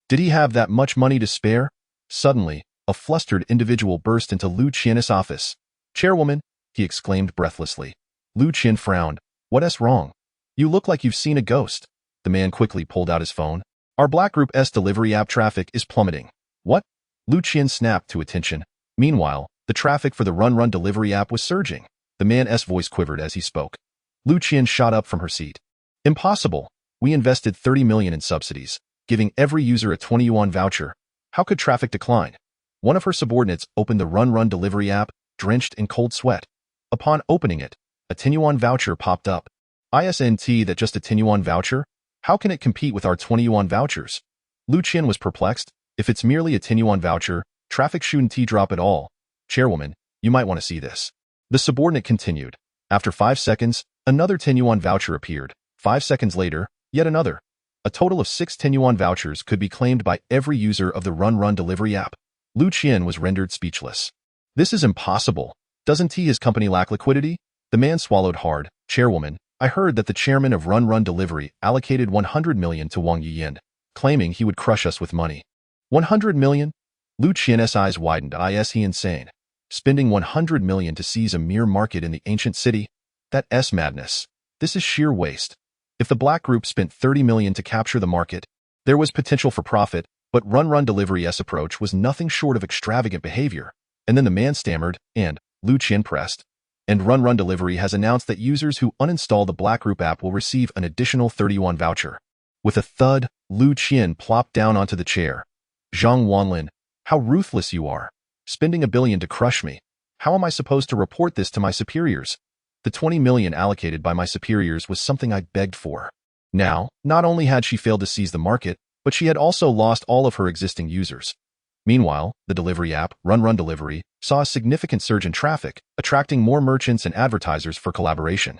Did he have that much money to spare? Suddenly, a flustered individual burst into Lu Qian's office. "Chairwoman," he exclaimed breathlessly. Lu Qian frowned. "What's wrong? You look like you've seen a ghost." The man quickly pulled out his phone. "Our Black Group's delivery app traffic is plummeting." "What?" Lu Qian snapped to attention. Meanwhile, the traffic for the Run delivery app was surging. The man's voice quivered as he spoke. Lu Qian shot up from her seat. "Impossible. We invested 30 million in subsidies, giving every user a 20 yuan voucher. How could traffic decline?" One of her subordinates opened the Run delivery app, drenched in cold sweat. Upon opening it, a 10 yuan voucher popped up. "Isn't that just a 10 yuan voucher? How can it compete with our 20 yuan vouchers?" Lu Qian was perplexed. If it's merely a 10 yuan voucher, traffic shouldn't drop at all. "Chairwoman, you might want to see this." The subordinate continued. After 5 seconds, another 10 yuan voucher appeared. 5 seconds later, yet another. A total of 6 10 yuan vouchers could be claimed by every user of the Run delivery app. Lu Qian was rendered speechless. "This is impossible. Doesn't his company lack liquidity?" The man swallowed hard. "Chairwoman, I heard that the chairman of Run delivery allocated 100 million to Wang Yuyan, claiming he would crush us with money." 100 million? Lu Qian's eyes widened. Is he insane? Spending 100 million to seize a mere market in the ancient city? That's madness. This is sheer waste. If the Black Group spent 30 million to capture the market, there was potential for profit, but Run delivery's approach was nothing short of extravagant behavior. And then the man stammered, and Lu Qian pressed. "And Run delivery has announced that users who uninstall the Black Group app will receive an additional 31 voucher." With a thud, Lu Qian plopped down onto the chair. "Zhang Wanlin, how ruthless you are. Spending 1 billion to crush me. How am I supposed to report this to my superiors? The 20 million allocated by my superiors was something I begged for." Now, not only had she failed to seize the market, but she had also lost all of her existing users. Meanwhile, the delivery app, Run Delivery, saw a significant surge in traffic, attracting more merchants and advertisers for collaboration.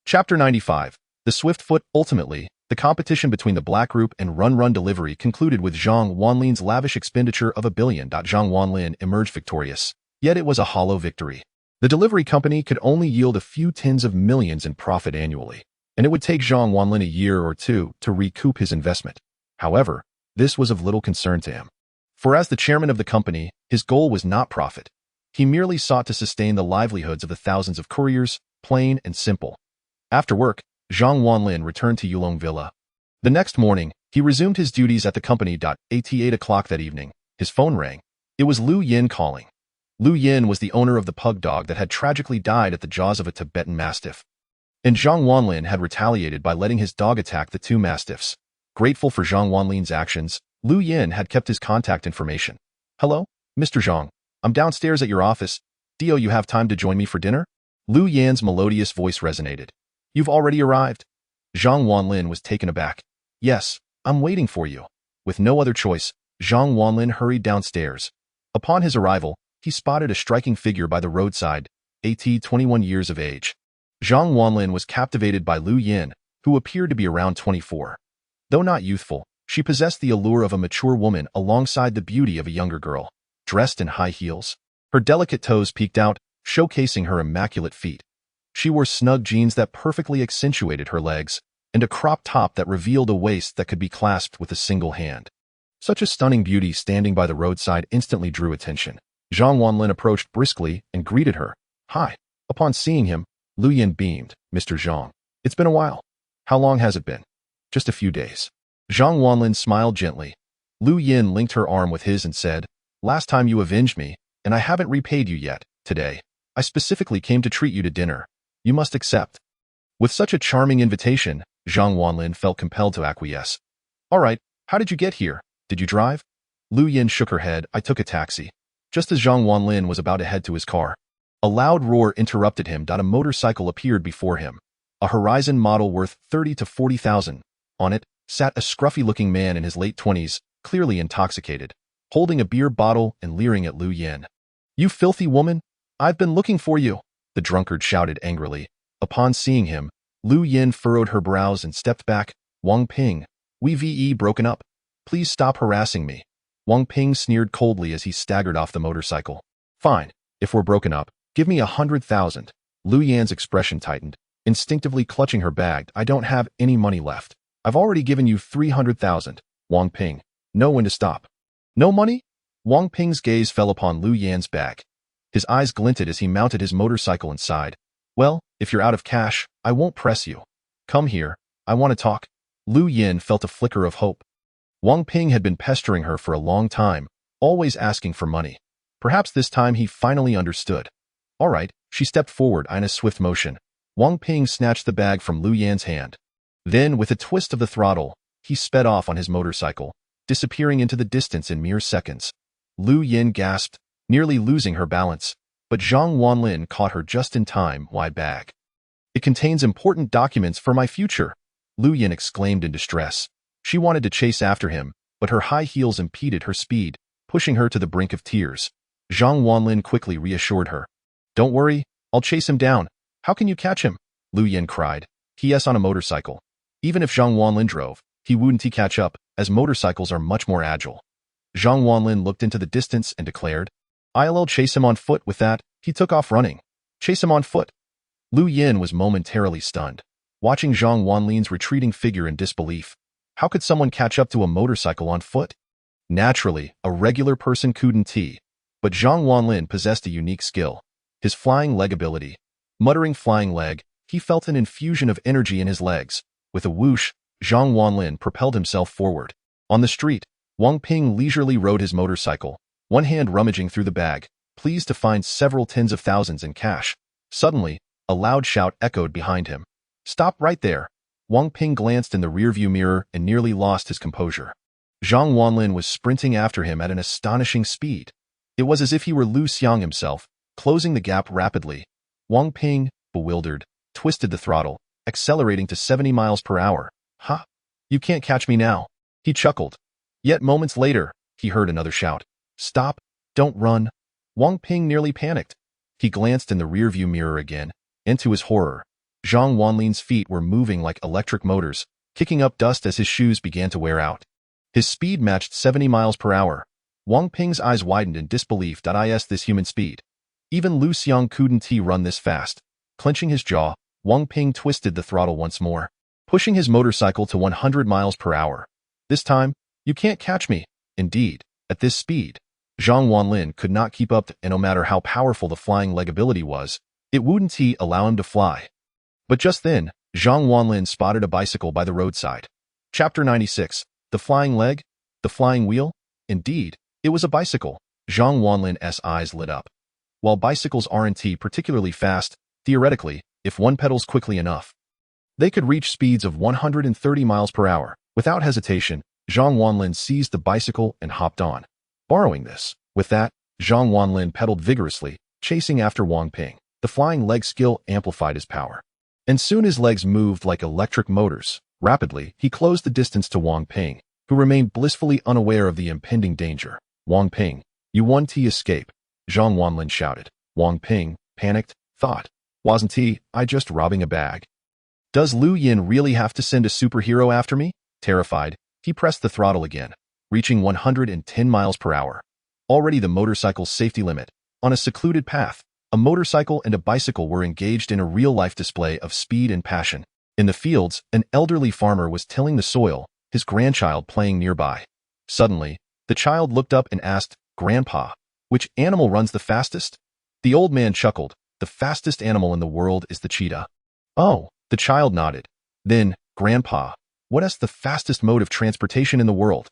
Chapter 95. The Swift Foot. Ultimately, the competition between the Black Group and Run Delivery concluded with Zhang Wanlin's lavish expenditure of 1 billion. Zhang Wanlin emerged victorious, yet it was a hollow victory. The delivery company could only yield a few tens of millions in profit annually, and it would take Zhang Wanlin a year or two to recoup his investment. However, this was of little concern to him. For as the chairman of the company, his goal was not profit. He merely sought to sustain the livelihoods of the thousands of couriers, plain and simple. After work, Zhang Wanlin returned to Yulong Villa. The next morning, he resumed his duties at the company. At 8 o'clock that evening, his phone rang. It was Lu Yin calling. Lu Yin was the owner of the pug dog that had tragically died at the jaws of a Tibetan mastiff. And Zhang Wanlin had retaliated by letting his dog attack the 2 mastiffs. Grateful for Zhang Wanlin's actions, Lu Yin had kept his contact information. "Hello, Mr. Zhang. I'm downstairs at your office. Do you have time to join me for dinner?" Lu Yin's melodious voice resonated. "You've already arrived?" Zhang Wanlin was taken aback. "Yes, I'm waiting for you." With no other choice, Zhang Wanlin hurried downstairs. Upon his arrival, he spotted a striking figure by the roadside, 21 years of age. Zhang Wanlin was captivated by Lu Yin, who appeared to be around 24. Though not youthful, she possessed the allure of a mature woman alongside the beauty of a younger girl, dressed in high heels. Her delicate toes peeked out, showcasing her immaculate feet. She wore snug jeans that perfectly accentuated her legs, and a crop top that revealed a waist that could be clasped with a single hand. Such a stunning beauty standing by the roadside instantly drew attention. Zhang Wanlin approached briskly and greeted her. "Hi." Upon seeing him, Lu Yin beamed. "Mr. Zhang, it's been a while. How long has it been?" "Just a few days." Zhang Wanlin smiled gently. Lu Yin linked her arm with his and said, "Last time you avenged me, and I haven't repaid you yet. Today, I specifically came to treat you to dinner. You must accept." With such a charming invitation, Zhang Wanlin felt compelled to acquiesce. "All right, how did you get here? Did you drive?" Lu Yin shook her head. "I took a taxi." Just as Zhang Wanlin was about to head to his car, a loud roar interrupted him. A motorcycle appeared before him, a Horizon model worth 30 to 40,000. On it sat a scruffy-looking man in his late 20s, clearly intoxicated, holding a beer bottle and leering at Lu Yin. "You filthy woman! I've been looking for you!" the drunkard shouted angrily. Upon seeing him, Lu Yin furrowed her brows and stepped back. "Wang Ping, we've broken up. Please stop harassing me." Wang Ping sneered coldly as he staggered off the motorcycle. "Fine, if we're broken up, give me 100,000. Lu Yan's expression tightened, instinctively clutching her bag. "I don't have any money left. I've already given you 300,000. Wang Ping, know when to stop." "No money?" Wang Ping's gaze fell upon Lu Yan's bag. His eyes glinted as he mounted his motorcycle and sighed. "Well, if you're out of cash, I won't press you. Come here, I want to talk." Lu Yin felt a flicker of hope. Wang Ping had been pestering her for a long time, always asking for money. Perhaps this time he finally understood. "All right," she stepped forward in a swift motion. Wang Ping snatched the bag from Lu Yan's hand. Then, with a twist of the throttle, he sped off on his motorcycle, disappearing into the distance in mere seconds. Lu Yin gasped, nearly losing her balance, but Zhang Wanlin caught her just in time. "Why bag? It contains important documents for my future," Lu Yin exclaimed in distress. She wanted to chase after him, but her high heels impeded her speed, pushing her to the brink of tears. Zhang Wanlin quickly reassured her. "Don't worry, I'll chase him down. How can you catch him?" Lu Yin cried. "He's on a motorcycle. Even if Zhang Wanlin drove, he wouldn't catch up, as motorcycles are much more agile." Zhang Wanlin looked into the distance and declared, "I'll chase him on foot." With that, he took off running. "Chase him on foot?" Lu Yin was momentarily stunned, watching Zhang Wanlin's retreating figure in disbelief. How could someone catch up to a motorcycle on foot? Naturally, a regular person couldn't, but Zhang Wanlin possessed a unique skill, his flying leg ability. Muttering "flying leg," he felt an infusion of energy in his legs. With a whoosh, Zhang Wanlin propelled himself forward. On the street, Wang Ping leisurely rode his motorcycle, one hand rummaging through the bag, pleased to find several tens of thousands in cash. Suddenly, a loud shout echoed behind him. "Stop right there!" Wang Ping glanced in the rearview mirror and nearly lost his composure. Zhang Wanlin was sprinting after him at an astonishing speed. It was as if he were Lu Xiang himself, closing the gap rapidly. Wang Ping, bewildered, twisted the throttle, accelerating to 70 miles per hour. "Ha! You can't catch me now," he chuckled. Yet moments later, he heard another shout. "Stop! Don't run!" Wang Ping nearly panicked. He glanced in the rearview mirror again, and to his horror, Zhang Wanlin's feet were moving like electric motors, kicking up dust as his shoes began to wear out. His speed matched 70 miles per hour. Wang Ping's eyes widened in disbelief. "Is this human speed? Even Lu Xiang couldn't run this fast." Clenching his jaw, Wang Ping twisted the throttle once more, pushing his motorcycle to 100 miles per hour. This time, "You can't catch me." Indeed, at this speed, Zhang Wanlin could not keep up, and no matter how powerful the flying leg ability was, it wouldn't allow him to fly. But just then, Zhang Wanlin spotted a bicycle by the roadside. Chapter 96. The Flying Leg? The Flying Wheel? Indeed, it was a bicycle. Zhang Wanlin's eyes lit up. While bicycles aren't particularly fast, theoretically, if one pedals quickly enough, they could reach speeds of 130 miles per hour. Without hesitation, Zhang Wanlin seized the bicycle and hopped on, borrowing this. With that, Zhang Wanlin pedaled vigorously, chasing after Wang Ping. The flying leg skill amplified his power, and soon his legs moved like electric motors. Rapidly, he closed the distance to Wang Ping, who remained blissfully unaware of the impending danger. "Wang Ping, you won to escape," Zhang Wanlin shouted. Wang Ping, panicked, thought, "Wasn't I just robbing a bag? Does Lu Yin really have to send a superhero after me?" Terrified, he pressed the throttle again, reaching 110 miles per hour. Already the motorcycle's safety limit. On a secluded path, a motorcycle and a bicycle were engaged in a real-life display of speed and passion. In the fields, an elderly farmer was tilling the soil, his grandchild playing nearby. Suddenly, the child looked up and asked, "Grandpa, which animal runs the fastest?" The old man chuckled. "The fastest animal in the world is the cheetah." "Oh," the child nodded. Then, "Grandpa, what is the fastest mode of transportation in the world?"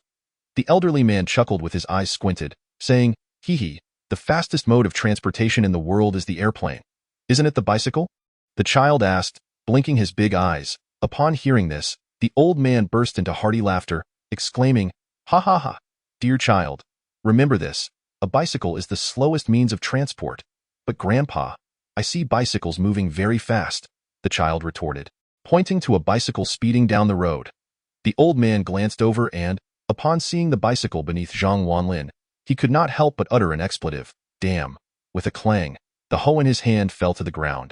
The elderly man chuckled with his eyes squinted, saying, "Hee hee, the The fastest mode of transportation in the world is the airplane. Isn't it the bicycle? The child asked, blinking his big eyes. Upon hearing this, the old man burst into hearty laughter, exclaiming, "Ha ha ha! Dear child, remember this. A bicycle is the slowest means of transport." "But Grandpa, I see bicycles moving very fast," the child retorted, pointing to a bicycle speeding down the road. The old man glanced over and, upon seeing the bicycle beneath Zhang Wanlin, he could not help but utter an expletive, "Damn." With a clang, the hoe in his hand fell to the ground.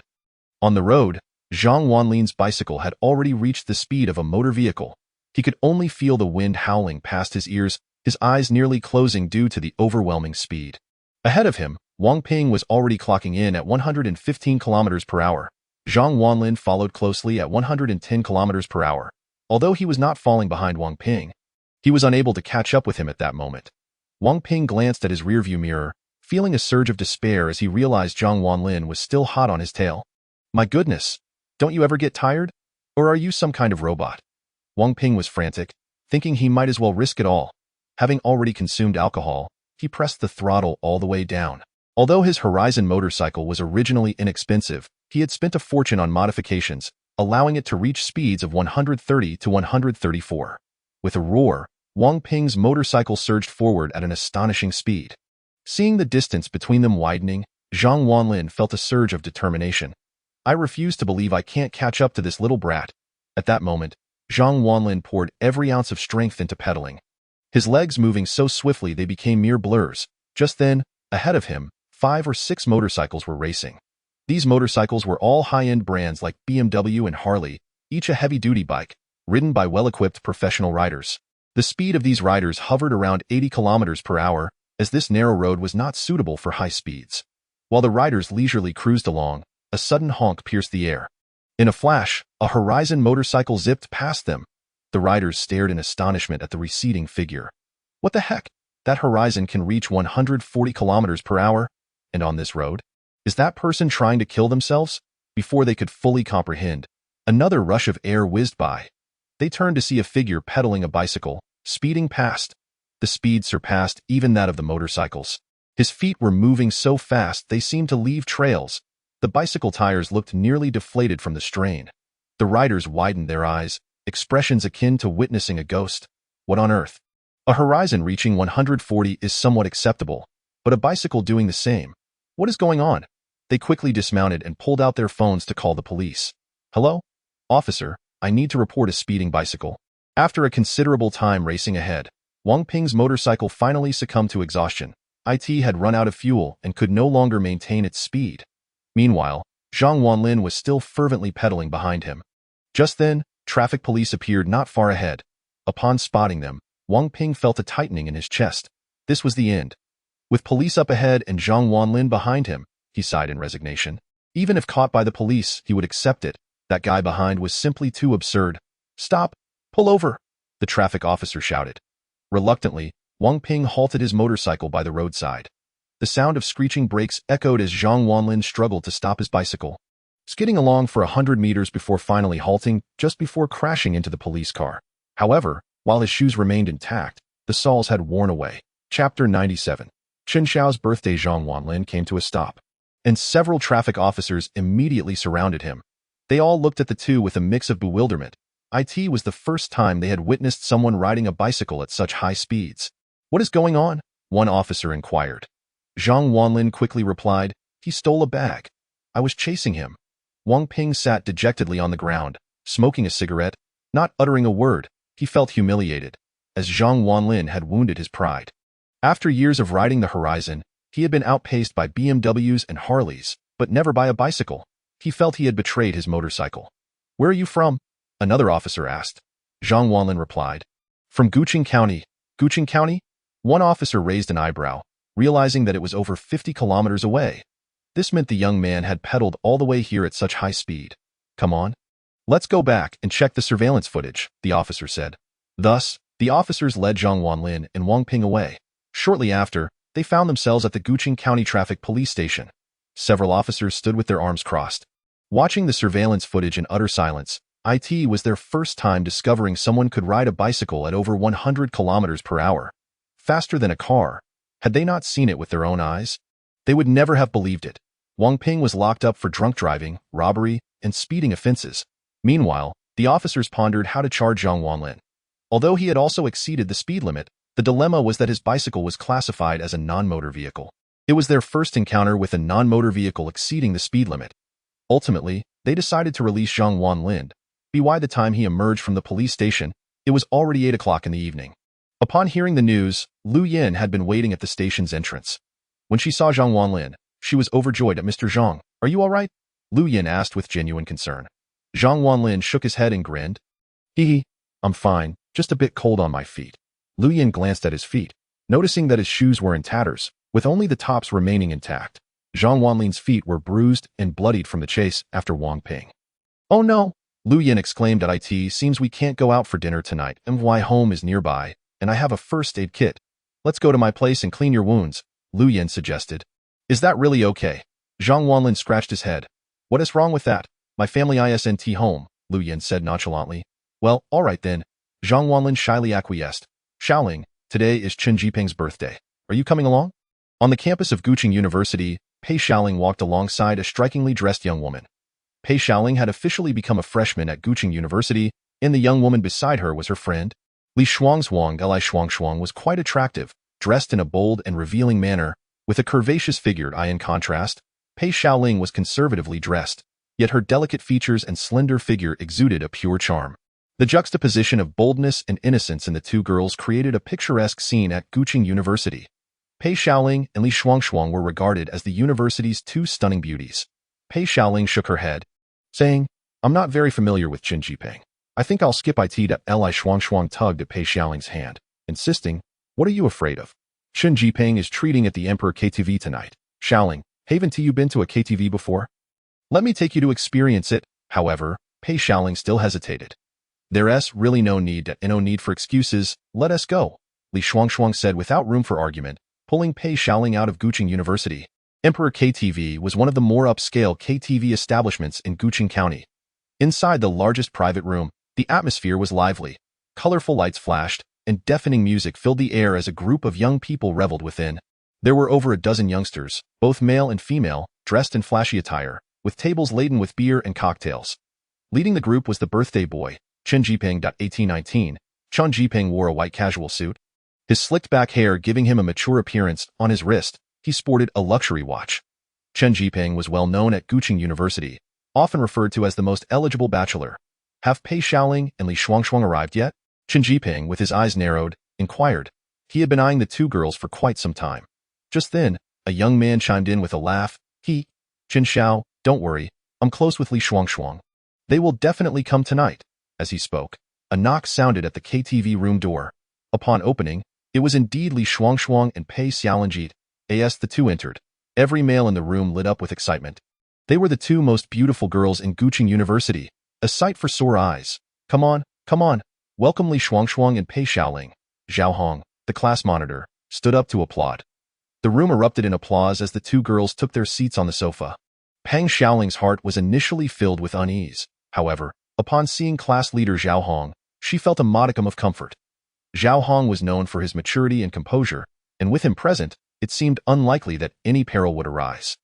On the road, Zhang Wanlin's bicycle had already reached the speed of a motor vehicle. He could only feel the wind howling past his ears, his eyes nearly closing due to the overwhelming speed. Ahead of him, Wang Ping was already clocking in at 115 kilometers per hour. Zhang Wanlin followed closely at 110 kilometers per hour. Although he was not falling behind Wang Ping, he was unable to catch up with him at that moment. Wang Ping glanced at his rearview mirror, feeling a surge of despair as he realized Zhang Wanlin was still hot on his tail. "My goodness, don't you ever get tired? Or are you some kind of robot?" Wang Ping was frantic, thinking he might as well risk it all. Having already consumed alcohol, he pressed the throttle all the way down. Although his Horizon motorcycle was originally inexpensive, he had spent a fortune on modifications, allowing it to reach speeds of 130 to 134. With a roar, Wang Ping's motorcycle surged forward at an astonishing speed. Seeing the distance between them widening, Zhang Wanlin felt a surge of determination. "I refuse to believe I can't catch up to this little brat." At that moment, Zhang Wanlin poured every ounce of strength into pedaling. His legs moving so swiftly they became mere blurs. Just then, ahead of him, 5 or 6 motorcycles were racing. These motorcycles were all high-end brands like BMW and Harley, each a heavy-duty bike, ridden by well-equipped professional riders. The speed of these riders hovered around 80 kilometers per hour, as this narrow road was not suitable for high speeds. While the riders leisurely cruised along, a sudden honk pierced the air. In a flash, a Horizon motorcycle zipped past them. The riders stared in astonishment at the receding figure. "What the heck? That Horizon can reach 140 kilometers per hour? And on this road? Is that person trying to kill themselves?" Before they could fully comprehend, another rush of air whizzed by. They turned to see a figure pedaling a bicycle, speeding past. The speed surpassed even that of the motorcycles. His feet were moving so fast they seemed to leave trails. The bicycle tires looked nearly deflated from the strain. The riders widened their eyes, expressions akin to witnessing a ghost. What on earth? A Horizon reaching 140 is somewhat acceptable, but a bicycle doing the same. What is going on? They quickly dismounted and pulled out their phones to call the police. "Hello? Officer, I need to report a speeding bicycle." After a considerable time racing ahead, Wang Ping's motorcycle finally succumbed to exhaustion. It had run out of fuel and could no longer maintain its speed. Meanwhile, Zhang Wanlin was still fervently pedaling behind him. Just then, traffic police appeared not far ahead. Upon spotting them, Wang Ping felt a tightening in his chest. This was the end. With police up ahead and Zhang Wanlin behind him, he sighed in resignation. Even if caught by the police, he would accept it. That guy behind was simply too absurd. "Stop! Pull over!" the traffic officer shouted. Reluctantly, Wang Ping halted his motorcycle by the roadside. The sound of screeching brakes echoed as Zhang Wanlin struggled to stop his bicycle, skidding along for 100 meters before finally halting just before crashing into the police car. However, while his shoes remained intact, the soles had worn away. Chapter 97. Chen Xiao's birthday. Zhang Wanlin came to a stop, and several traffic officers immediately surrounded him. They all looked at the two with a mix of bewilderment. It was the first time they had witnessed someone riding a bicycle at such high speeds. "What is going on?" one officer inquired. Zhang Wanlin quickly replied, "He stole a bag. I was chasing him." Wang Ping sat dejectedly on the ground, smoking a cigarette, not uttering a word. He felt humiliated, as Zhang Wanlin had wounded his pride. After years of riding the Horizon, he had been outpaced by BMWs and Harleys, but never by a bicycle. He felt he had betrayed his motorcycle. "Where are you from?" another officer asked. Zhang Wanlin replied, "From Guqing County." "Guqing County?" One officer raised an eyebrow, realizing that it was over 50 kilometers away. This meant the young man had pedaled all the way here at such high speed. "Come on. Let's go back and check the surveillance footage," the officer said. Thus, the officers led Zhang Wanlin and Wang Ping away. Shortly after, they found themselves at the Guqing County Traffic Police Station. Several officers stood with their arms crossed, watching the surveillance footage in utter silence. It was their first time discovering someone could ride a bicycle at over 100 kilometers per hour. Faster than a car. Had they not seen it with their own eyes? They would never have believed it. Wang Ping was locked up for drunk driving, robbery, and speeding offenses. Meanwhile, the officers pondered how to charge Zhang Wanlin. Although he had also exceeded the speed limit, the dilemma was that his bicycle was classified as a non-motor vehicle. It was their first encounter with a non-motor vehicle exceeding the speed limit. Ultimately, they decided to release Zhang Wanlin. By the time he emerged from the police station, it was already 8 o'clock in the evening. Upon hearing the news, Lu Yin had been waiting at the station's entrance. When she saw Zhang Wanlin, she was overjoyed at Mr. Zhang. "Are you all right?" Lu Yin asked with genuine concern. Zhang Wanlin shook his head and grinned. "Hee, I'm fine, just a bit cold on my feet." Lu Yin glanced at his feet, noticing that his shoes were in tatters, with only the tops remaining intact. Zhang Wanlin's feet were bruised and bloodied from the chase after Wang Ping. "Oh no!" Lu Yin exclaimed at it. "Seems we can't go out for dinner tonight, and why home is nearby, and I have a first aid kit. Let's go to my place and clean your wounds," Lu Yin suggested. "Is that really okay?" Zhang Wanlin scratched his head. "What is wrong with that? My family isn't home," Lu Yin said nonchalantly. "Well, all right then." Zhang Wanlin shyly acquiesced. "Xiaoling, today is Chen Jiping's birthday. Are you coming along?" On the campus of Guqing University, Pei Xiaoling walked alongside a strikingly dressed young woman. Pei Xiaoling had officially become a freshman at Guqing University, and the young woman beside her was her friend. Li Shuangzhuang was quite attractive, dressed in a bold and revealing manner, with a curvaceous figured eye in contrast. Pei Xiaoling was conservatively dressed, yet her delicate features and slender figure exuded a pure charm. The juxtaposition of boldness and innocence in the two girls created a picturesque scene at Guqing University. Pei Xiaoling and Li Shuangzhuang were regarded as the university's two stunning beauties. Pei Xiaoling shook her head, saying, "I'm not very familiar with Chen Jiping. I think I'll skip it." Li Shuangzhuang tugged at Pei Xiaoling's hand, insisting, "What are you afraid of? Chen Jiping is treating at the Emperor KTV tonight. Xiaoling, haven't you been to a KTV before? Let me take you to experience it." However, Pei Xiaoling still hesitated. "There's really no need for excuses. Let us go," Li Shuangzhuang said without room for argument, pulling Pei Xiaoling out of Guqing University. Emperor KTV was one of the more upscale KTV establishments in Guqing County. Inside the largest private room, the atmosphere was lively. Colorful lights flashed, and deafening music filled the air as a group of young people reveled within. There were over a dozen youngsters, both male and female, dressed in flashy attire, with tables laden with beer and cocktails. Leading the group was the birthday boy, Chen Jiping. 1819. Chen Jiping wore a white casual suit, his slicked back hair giving him a mature appearance. On his wrist, he sported a luxury watch. Chen Jiping was well known at Guqing University, often referred to as the most eligible bachelor. "Have Pei Xiaoling and Li Shuangzhuang arrived yet?" Chen Jiping, with his eyes narrowed, inquired. He had been eyeing the two girls for quite some time. Just then, a young man chimed in with a laugh. "Chen Xiao, don't worry, I'm close with Li Shuangzhuang. They will definitely come tonight." As he spoke, a knock sounded at the KTV room door. Upon opening, it was indeed Li Shuangzhuang and Pei Xiaoling. As the two entered, every male in the room lit up with excitement. They were the two most beautiful girls in Guqing University, a sight for sore eyes. Come on, welcome Li Shuangzhuang and Pei Xiaoling." Zhao Hong, the class monitor, stood up to applaud. The room erupted in applause as the two girls took their seats on the sofa. Peng Xiaoling's heart was initially filled with unease. However, upon seeing class leader Zhao Hong, she felt a modicum of comfort. Zhao Hong was known for his maturity and composure, and with him present, it seemed unlikely that any peril would arise.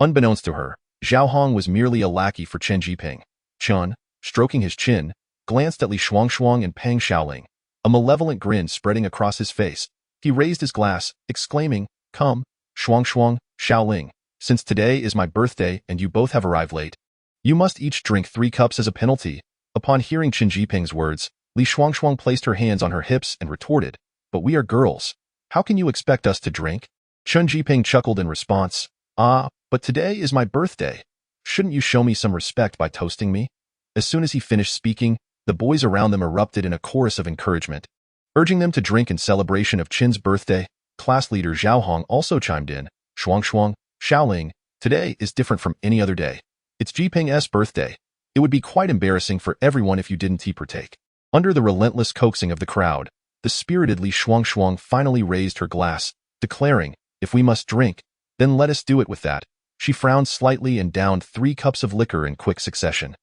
Unbeknownst to her, Zhao Hong was merely a lackey for Chen Jiping. Chen, stroking his chin, glanced at Li Shuangzhuang and Peng Xiaoling, a malevolent grin spreading across his face. He raised his glass, exclaiming, "Come, Shuangzhuang, Xiaoling, since today is my birthday and you both have arrived late, you must each drink 3 cups as a penalty." Upon hearing Chen Jiping's words, Li Shuangzhuang placed her hands on her hips and retorted, "But we are girls. How can you expect us to drink?" Chen Jiping chuckled in response, But today is my birthday. Shouldn't you show me some respect by toasting me?" As soon as he finished speaking, the boys around them erupted in a chorus of encouragement, urging them to drink in celebration of Chen's birthday. Class leader Zhao Hong also chimed in, "Shuangzhuang, Xiaoling, today is different from any other day. It's Jiping's birthday. It would be quite embarrassing for everyone if you didn't partake." Under the relentless coaxing of the crowd, the spirited Li Shuangzhuang finally raised her glass, declaring, "If we must drink, then let us do it with that." She frowned slightly and downed 3 cups of liquor in quick succession.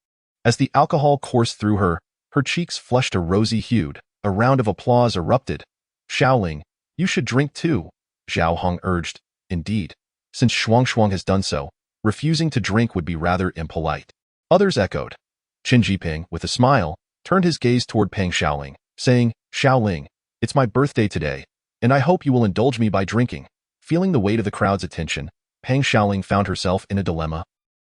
As the alcohol coursed through her, her cheeks flushed a rosy hue. A round of applause erupted. "Xiaoling, you should drink too," Zhao Hong urged. "Indeed. since Shuang has done so, refusing to drink would be rather impolite. Others echoed. Qin Jiping, with a smile, turned his gaze toward Pang Xiaoling, saying, Xiaoling, it's my birthday today, and I hope you will indulge me by drinking. Feeling the weight of the crowd's attention, Pang Xiaoling found herself in a dilemma.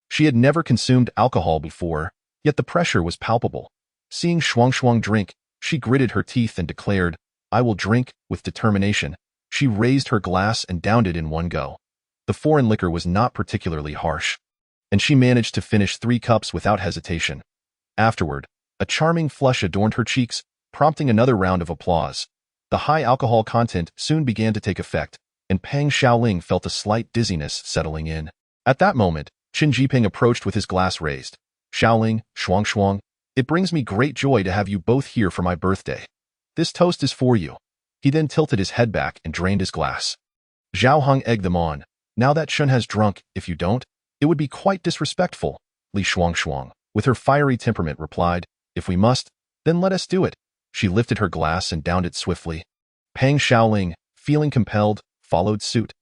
She had never consumed alcohol before, yet the pressure was palpable. Seeing Shuang drink, she gritted her teeth and declared, I will drink, with determination. She raised her glass and downed it in one go. The foreign liquor was not particularly harsh, and she managed to finish 3 cups without hesitation. Afterward, a charming flush adorned her cheeks, prompting another round of applause. The high alcohol content soon began to take effect, and Pang Xiaoling felt a slight dizziness settling in. At that moment, Qin Jiping approached with his glass raised. Xiaoling, Shuang, it brings me great joy to have you both here for my birthday. This toast is for you. He then tilted his head back and drained his glass. Zhao Hong egged them on. Now that Shun has drunk, if you don't, it would be quite disrespectful. Li Shuang, with her fiery temperament, replied, If we must, then let us do it. She lifted her glass and downed it swiftly. Pang Xiaoling, feeling compelled, followed suit.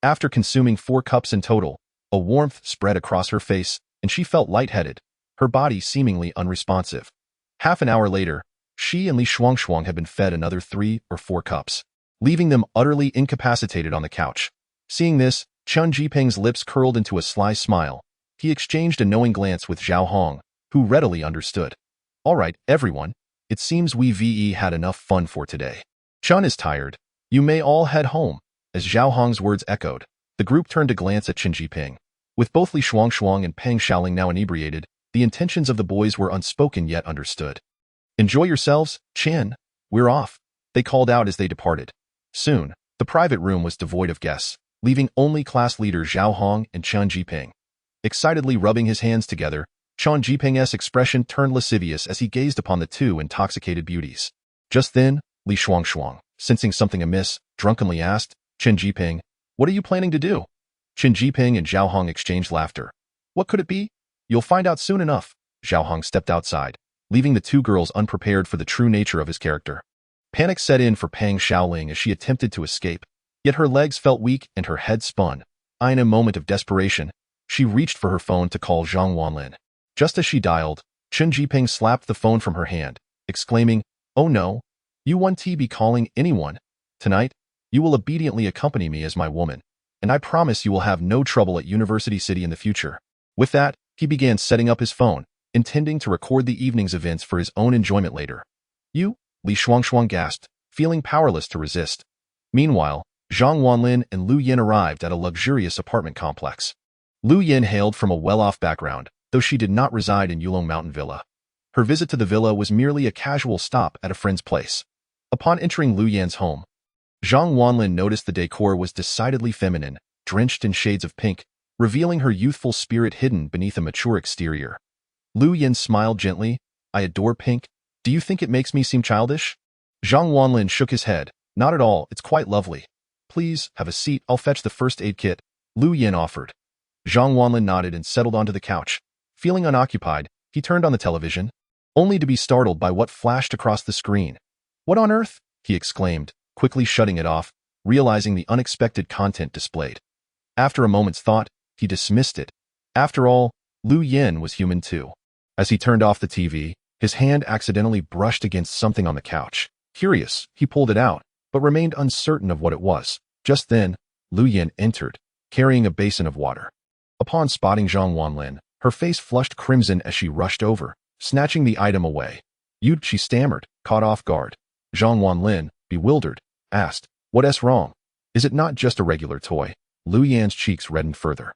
After consuming 4 cups in total, a warmth spread across her face, and she felt lightheaded, her body seemingly unresponsive. Half an hour later, she and Li Shuang had been fed another 3 or 4 cups, leaving them utterly incapacitated on the couch. Seeing this, Qin Jiping's lips curled into a sly smile. He exchanged a knowing glance with Zhao Hong, who readily understood. All right, everyone, it seems we had enough fun for today. Chun is tired. You may all head home. As Zhao Hong's words echoed, the group turned to glance at Qin Jiping. With both Li Shuang and Pang Xiaoling now inebriated, the intentions of the boys were unspoken yet understood. Enjoy yourselves, Qin. We're off, they called out as they departed. Soon, the private room was devoid of guests, leaving only class leader Zhao Hong and Qin Jiping. Excitedly rubbing his hands together, Qin Jiping's expression turned lascivious as he gazed upon the 2 intoxicated beauties. Just then, Li Shuang, sensing something amiss, drunkenly asked, Qin Jiping, what are you planning to do? Qin Jiping and Zhao Hong exchanged laughter. What could it be? You'll find out soon enough. Zhao Hong stepped outside, leaving the 2 girls unprepared for the true nature of his character. Panic set in for Pang Xiaoling as she attempted to escape, yet her legs felt weak and her head spun. In a moment of desperation, she reached for her phone to call Zhang Wanlin. Just as she dialed, Qin Jiping slapped the phone from her hand, exclaiming, Oh no, you won't be calling anyone. Tonight, you will obediently accompany me as my woman, and I promise you will have no trouble at University City in the future. With that, he began setting up his phone, intending to record the evening's events for his own enjoyment later. You? Li Shuang gasped, feeling powerless to resist. Meanwhile, Zhang Wanlin and Lu Yin arrived at a luxurious apartment complex. Lu Yin hailed from a well-off background, though she did not reside in Yulong Mountain Villa. Her visit to the villa was merely a casual stop at a friend's place. Upon entering Lu Yin's home, Zhang Wanlin noticed the decor was decidedly feminine, drenched in shades of pink, revealing her youthful spirit hidden beneath a mature exterior. Lu Yin smiled gently. I adore pink. Do you think it makes me seem childish? Zhang Wanlin shook his head. Not at all, it's quite lovely. Please, have a seat, I'll fetch the first aid kit, Lu Yin offered. Zhang Wanlin nodded and settled onto the couch. Feeling unoccupied, he turned on the television, only to be startled by what flashed across the screen. What on earth? He exclaimed, quickly shutting it off, realizing the unexpected content displayed. After a moment's thought, he dismissed it. After all, Lu Yin was human too. As he turned off the TV, his hand accidentally brushed against something on the couch. Curious, he pulled it out, but remained uncertain of what it was. Just then, Lu Yin entered, carrying a basin of water. Upon spotting Zhang Wanlin, her face flushed crimson as she rushed over, snatching the item away. You, she stammered, caught off guard. Zhang Wanlin, bewildered, asked, What's wrong? Is it not just a regular toy? Lu Yin's cheeks reddened further.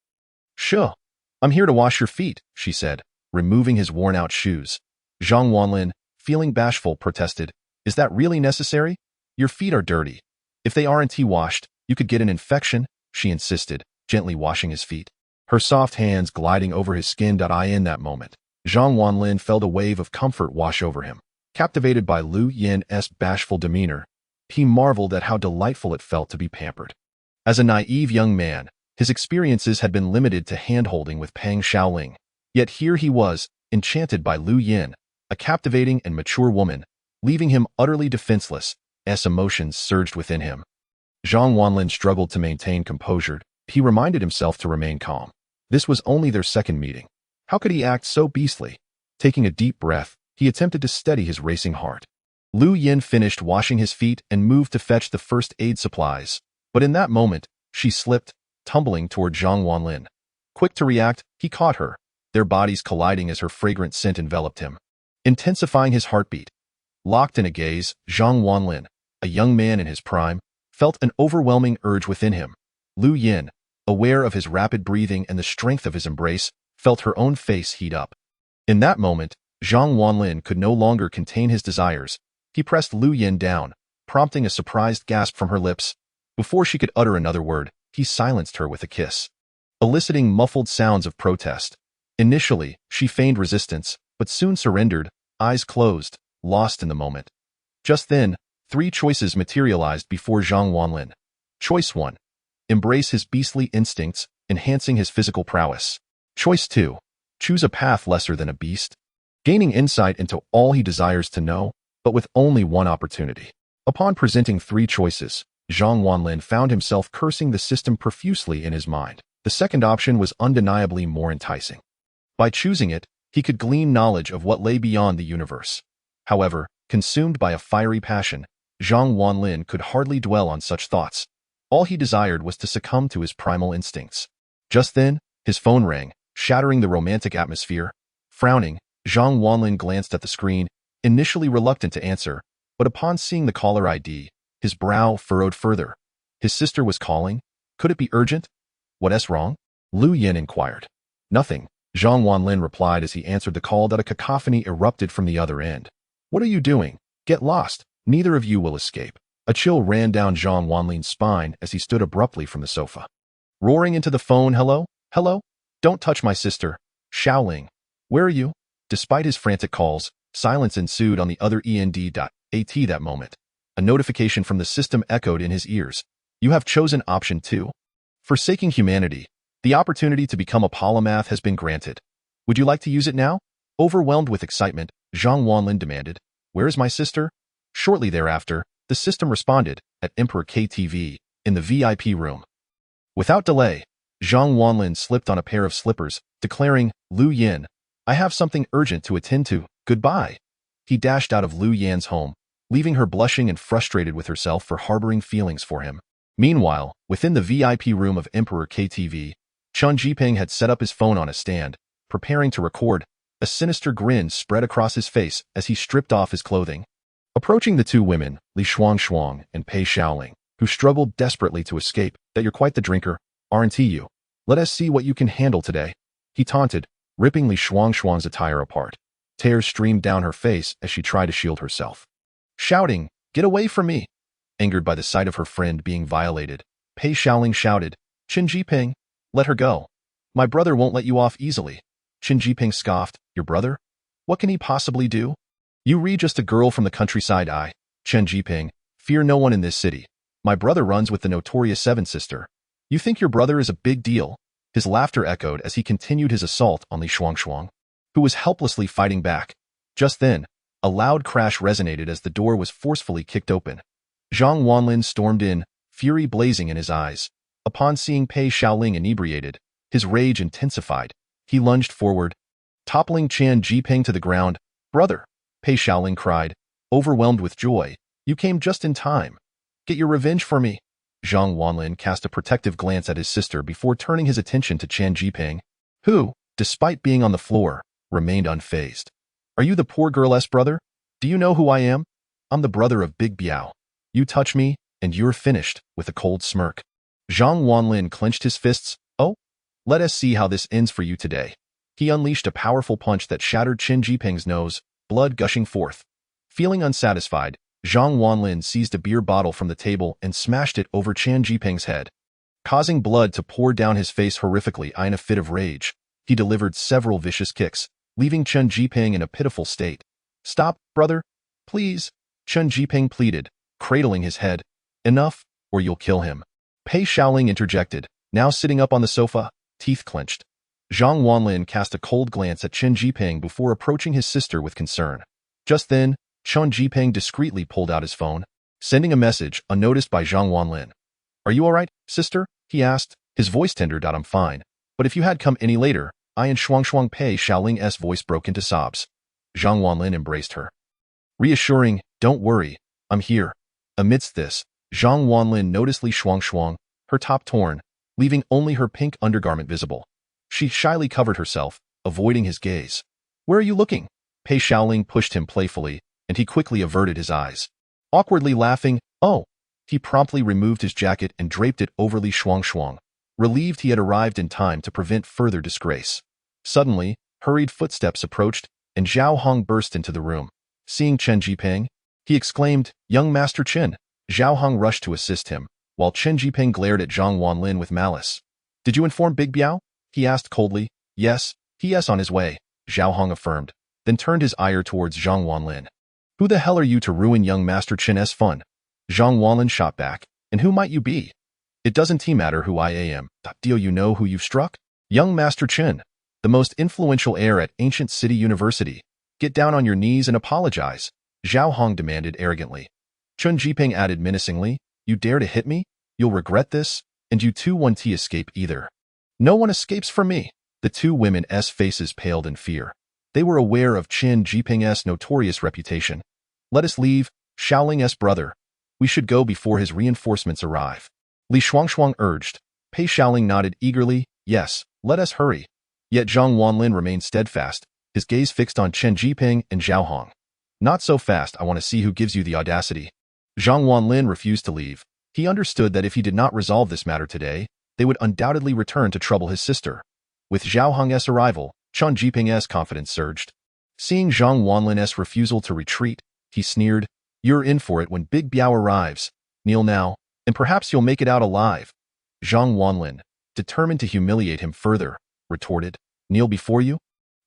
Sure. I'm here to wash your feet, she said, removing his worn-out shoes. Zhang Wanlin, feeling bashful, protested, Is that really necessary? Your feet are dirty. If they aren't washed, you could get an infection, she insisted, gently washing his feet. Her soft hands gliding over his skin. In that moment, Zhang Wanlin felt a wave of comfort wash over him. Captivated by Lu Yin's bashful demeanor, he marveled at how delightful it felt to be pampered. As a naive young man, his experiences had been limited to hand-holding with Pang Xiaoling. Yet here he was, enchanted by Lu Yin, a captivating and mature woman, leaving him utterly defenseless, as emotions surged within him. Zhang Wanlin struggled to maintain composure, He reminded himself to remain calm. This was only their second meeting. How could he act so beastly? Taking a deep breath, he attempted to steady his racing heart. Lu Yin finished washing his feet and moved to fetch the first aid supplies. But in that moment, she slipped, tumbling toward Zhang Wanlin. Quick to react, he caught her, their bodies colliding as her fragrant scent enveloped him, intensifying his heartbeat. Locked in a gaze, Zhang Wanlin, a young man in his prime, felt an overwhelming urge within him. Lu Yin, aware of his rapid breathing and the strength of his embrace, felt her own face heat up. In that moment, Zhang Wanlin could no longer contain his desires. He pressed Lu Yin down, prompting a surprised gasp from her lips. Before she could utter another word, he silenced her with a kiss, eliciting muffled sounds of protest. Initially, she feigned resistance, but soon surrendered, eyes closed, lost in the moment. Just then, three choices materialized before Zhang Wanlin. Choice 1. Embrace his beastly instincts, enhancing his physical prowess. Choice 2. Choose a path lesser than a beast, gaining insight into all he desires to know, but with only one opportunity. Upon presenting three choices, Zhang Wanlin found himself cursing the system profusely in his mind. The second option was undeniably more enticing. By choosing it, he could glean knowledge of what lay beyond the universe. However, consumed by a fiery passion, Zhang Wanlin could hardly dwell on such thoughts. All he desired was to succumb to his primal instincts. Just then, his phone rang, shattering the romantic atmosphere. Frowning, Zhang Wanlin glanced at the screen, initially reluctant to answer, but upon seeing the caller ID, his brow furrowed further. His sister was calling? Could it be urgent? What's wrong? Lu Yin inquired. Nothing, Zhang Wanlin replied as he answered the call that a cacophony erupted from the other end. What are you doing? Get lost. Neither of you will escape. A chill ran down Zhang Wanlin's spine as he stood abruptly from the sofa. Roaring into the phone, hello? Hello? Don't touch my sister. Xiaoling. Where are you? Despite his frantic calls, silence ensued on the other end.at that moment. A notification from the system echoed in his ears. You have chosen option 2. Forsaking humanity. The opportunity to become a polymath has been granted. Would you like to use it now? Overwhelmed with excitement, Zhang Wanlin demanded. Where is my sister? Shortly thereafter, the system responded, at Emperor KTV, in the VIP room. Without delay, Zhang Wanlin slipped on a pair of slippers, declaring, Lu Yin, I have something urgent to attend to. Goodbye. He dashed out of Lu Yan's home, leaving her blushing and frustrated with herself for harboring feelings for him. Meanwhile, within the VIP room of Emperor KTV, Chen Jiping had set up his phone on a stand, preparing to record. A sinister grin spread across his face as he stripped off his clothing. Approaching the two women, Li Shuang and Pei Xiaoling, who struggled desperately to escape, that you're quite the drinker, aren't you? Let us see what you can handle today. He taunted, ripping Li Shuang's attire apart. Tears streamed down her face as she tried to shield herself. Shouting, get away from me! Angered by the sight of her friend being violated, Pei Xiaoling shouted, Chen Jiping, let her go. My brother won't let you off easily. Chen Jiping scoffed, your brother? What can he possibly do? You re just a girl from the countryside. Chen Jiping, fear no one in this city. My brother runs with the notorious Seven Sister. You think your brother is a big deal? His laughter echoed as he continued his assault on Li Shuang, who was helplessly fighting back. Just then, a loud crash resonated as the door was forcefully kicked open. Zhang Wanlin stormed in, fury blazing in his eyes. Upon seeing Pei Xiaoling inebriated, his rage intensified. He lunged forward, toppling Chen Jiping to the ground. Brother, Pei Xiaoling cried, overwhelmed with joy. You came just in time. Get your revenge for me. Zhang Wanlin cast a protective glance at his sister before turning his attention to Chen Jiping, who, despite being on the floor, remained unfazed. Are you the poor girl's brother? Do you know who I am? I'm the brother of Big Biao. You touch me, and you're finished, with a cold smirk. Zhang Wanlin clenched his fists. Oh? Let us see how this ends for you today. He unleashed a powerful punch that shattered Chen Jiping's nose, blood gushing forth. Feeling unsatisfied, Zhang Wanlin seized a beer bottle from the table and smashed it over Chen Jiping's head. Causing blood to pour down his face horrifically. In a fit of rage, he delivered several vicious kicks, leaving Chen Jiping in a pitiful state. Stop, brother. Please, Chen Jiping pleaded, cradling his head. Enough, or you'll kill him. Pei Xiaoling interjected, now sitting up on the sofa, teeth clenched. Zhang Wanlin cast a cold glance at Chen Jiping before approaching his sister with concern. Just then, Chen Jiping discreetly pulled out his phone, sending a message unnoticed by Zhang Wanlin. Are you all right, sister? He asked, His voice tendered out, "I'm fine. But if you had come any later," I and Shuang Pei Xiaoling's voice broke into sobs. Zhang Wanlin embraced her, reassuring, "Don't worry, I'm here." Amidst this, Zhang Wanlin noticed Li Shuang, her top torn, leaving only her pink undergarment visible. She shyly covered herself, avoiding his gaze. "Where are you looking?" Pei Xiaoling pushed him playfully, and he quickly averted his eyes. Awkwardly laughing, "Oh." He promptly removed his jacket and draped it over Li Shuang, relieved he had arrived in time to prevent further disgrace. Suddenly, hurried footsteps approached, and Zhao Hong burst into the room. Seeing Chen Jiping, he exclaimed, "Young Master Chen." Zhao Hong rushed to assist him, while Chen Jiping glared at Zhang Wanlin with malice. "Did you inform Big Biao?" he asked coldly. "Yes, he is on his way," Zhao Hong affirmed, then turned his ire towards Zhang Wanlin. "Who the hell are you to ruin young Master Chen's fun?" Zhang Wanlin shot back. "And who might you be?" "It doesn't matter who I am. Do you know who you've struck?" "Young Master Chen, the most influential heir at Ancient City University. Get down on your knees and apologize," Zhao Hong demanded arrogantly. Chen Jiping added menacingly, "You dare to hit me? You'll regret this, and you too won't escape either." "No one escapes from me." The two women's faces paled in fear. They were aware of Chen Jiping's notorious reputation. "Let us leave, Xiaoling's brother. We should go before his reinforcements arrive," Li Shuang urged. Pei Xiaoling nodded eagerly, "Yes, let us hurry." Yet Zhang Wanlin remained steadfast, his gaze fixed on Chen Jiping and Zhao Hong. "Not so fast, I want to see who gives you the audacity." Zhang Wanlin refused to leave. He understood that if he did not resolve this matter today, they would undoubtedly return to trouble his sister. With Zhao Hong's arrival, Chen Jiping's confidence surged. Seeing Zhang Wanlin's refusal to retreat, he sneered, "You're in for it when Big Biao arrives. Kneel now, and perhaps you'll make it out alive." Zhang Wanlin, determined to humiliate him further, retorted, "Kneel before you?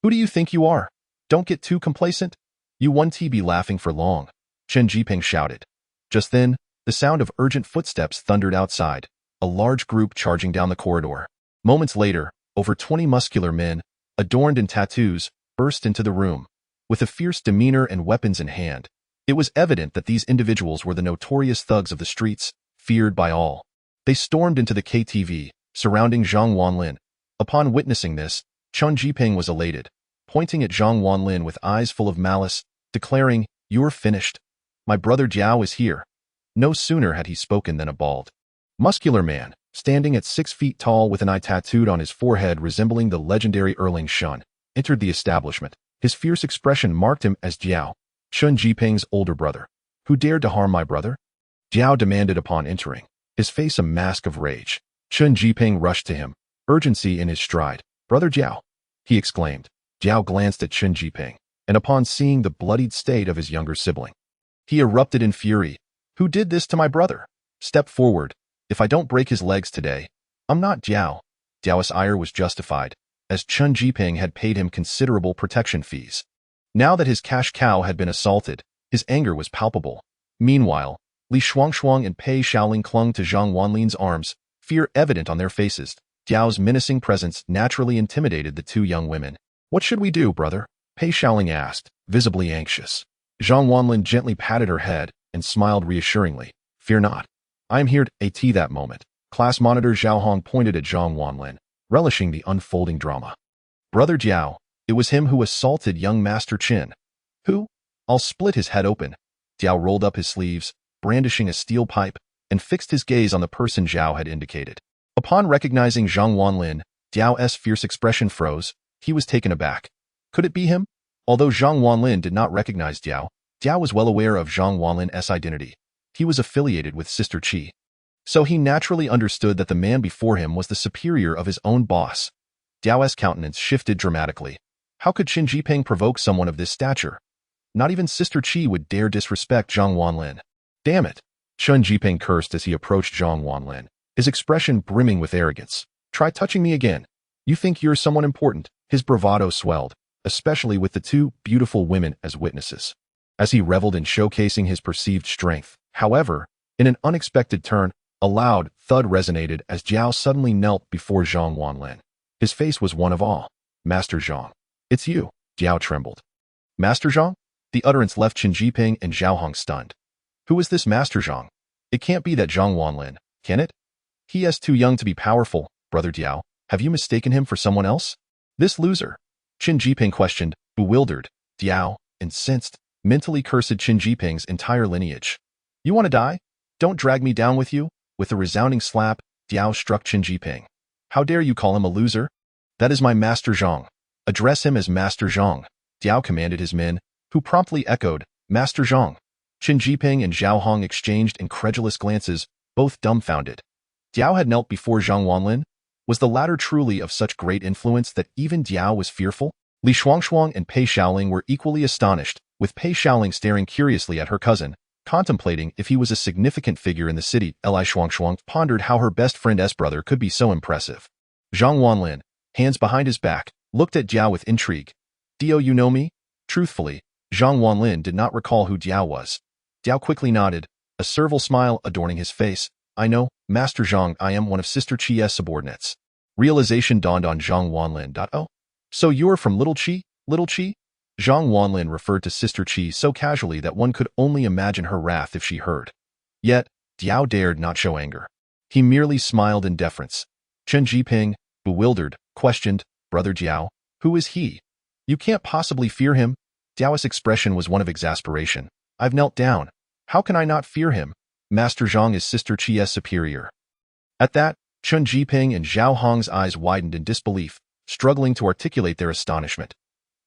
Who do you think you are? Don't get too complacent. You won't be laughing for long," Chen Jiping shouted. Just then, the sound of urgent footsteps thundered outside, a large group charging down the corridor. Moments later, over 20 muscular men, adorned in tattoos, burst into the room. With a fierce demeanor and weapons in hand, it was evident that these individuals were the notorious thugs of the streets, feared by all. They stormed into the KTV, surrounding Zhang Wanlin. Upon witnessing this, Chen Jiping was elated, pointing at Zhang Wanlin with eyes full of malice, declaring, "You're finished. My brother Jiao is here." No sooner had he spoken than a bald, muscular man, standing at 6 feet tall with an eye tattooed on his forehead resembling the legendary Erling Shun, entered the establishment. His fierce expression marked him as Jiao, Chen Jiping's older brother. "Who dared to harm my brother?" Jiao demanded upon entering, his face a mask of rage. Chen Jiping rushed to him, urgency in his stride. "Brother Jiao," he exclaimed. Jiao glanced at Chen Jiping, and upon seeing the bloodied state of his younger sibling, he erupted in fury. "Who did this to my brother? Step forward. If I don't break his legs today, I'm not Jiao." Jiao's ire was justified, as Chen Jiping had paid him considerable protection fees. Now that his cash cow had been assaulted, his anger was palpable. Meanwhile, Li Shuang and Pei Xiaoling clung to Zhang Wanlin's arms, fear evident on their faces. Jiao's menacing presence naturally intimidated the two young women. "What should we do, brother?" Pei Xiaoling asked, visibly anxious. Zhang Wanlin gently patted her head and smiled reassuringly. "Fear not. I am here at that moment." Class monitor Zhao Hong pointed at Zhang Wanlin, relishing the unfolding drama. "Brother Jiao, it was him who assaulted young Master Chen." "Who? I'll split his head open." Jiao rolled up his sleeves, brandishing a steel pipe, and fixed his gaze on the person Zhao had indicated. Upon recognizing Zhang Wanlin, Jiao's fierce expression froze. He was taken aback. Could it be him? Although Zhang Wanlin did not recognize Jiao, Jiao was well aware of Zhang Wanlin's identity. He was affiliated with Sister Qi. So he naturally understood that the man before him was the superior of his own boss. Jiao's countenance shifted dramatically. How could Chen Jiping provoke someone of this stature? Not even Sister Qi would dare disrespect Zhang Wanlin. Damn it! Chen Jiping cursed as he approached Zhang Wanlin, his expression brimming with arrogance. "Try touching me again. You think you're someone important?" His bravado swelled, especially with the two beautiful women as witnesses. As he reveled in showcasing his perceived strength, however, in an unexpected turn, a loud thud resonated as Jiao suddenly knelt before Zhang Wanlin. His face was one of awe. "Master Zhang, it's you." Jiao trembled. "Master Zhang?" The utterance left Chen Jiping and Zhao Hong stunned. Who is this Master Zhang? It can't be that Zhang Wanlin, can it? He is too young to be powerful, Brother Diao, have you mistaken him for someone else? This loser? Qin Jiping questioned, bewildered. Diao, incensed, mentally cursed Qin Jiping's entire lineage. You want to die? Don't drag me down with you. With a resounding slap, Diao struck Qin Jiping. How dare you call him a loser? That is my Master Zhang. Address him as Master Zhang, Diao commanded his men, who promptly echoed, Master Zhang. Qin Jiping and Zhao Hong exchanged incredulous glances, both dumbfounded. Diao had knelt before Zhang Wanlin. Was the latter truly of such great influence that even Diao was fearful? Li Shuangshuang and Pei Shaoling were equally astonished, with Pei Shaoling staring curiously at her cousin, contemplating if he was a significant figure in the city. Li Shuangshuang pondered how her best friend's brother could be so impressive. Zhang Wanlin, hands behind his back, looked at Diao with intrigue. Dio, you know me? Truthfully, Zhang Wanlin did not recall who Diao was. Diao quickly nodded, a servile smile adorning his face. I know, Master Zhang, I am one of Sister Qi's subordinates. Realization dawned on Zhang Wanlin. Oh, so you're from Little Qi, Little Qi? Zhang Wanlin referred to Sister Qi so casually that one could only imagine her wrath if she heard. Yet, Diao dared not show anger. He merely smiled in deference. Qin Jiping, bewildered, questioned, Brother Diao, who is he? You can't possibly fear him. Diao's expression was one of exasperation. I've knelt down. How can I not fear him? Master Zhang is Sister Qi's superior. At that, Qin Jiping and Zhao Hong's eyes widened in disbelief, struggling to articulate their astonishment.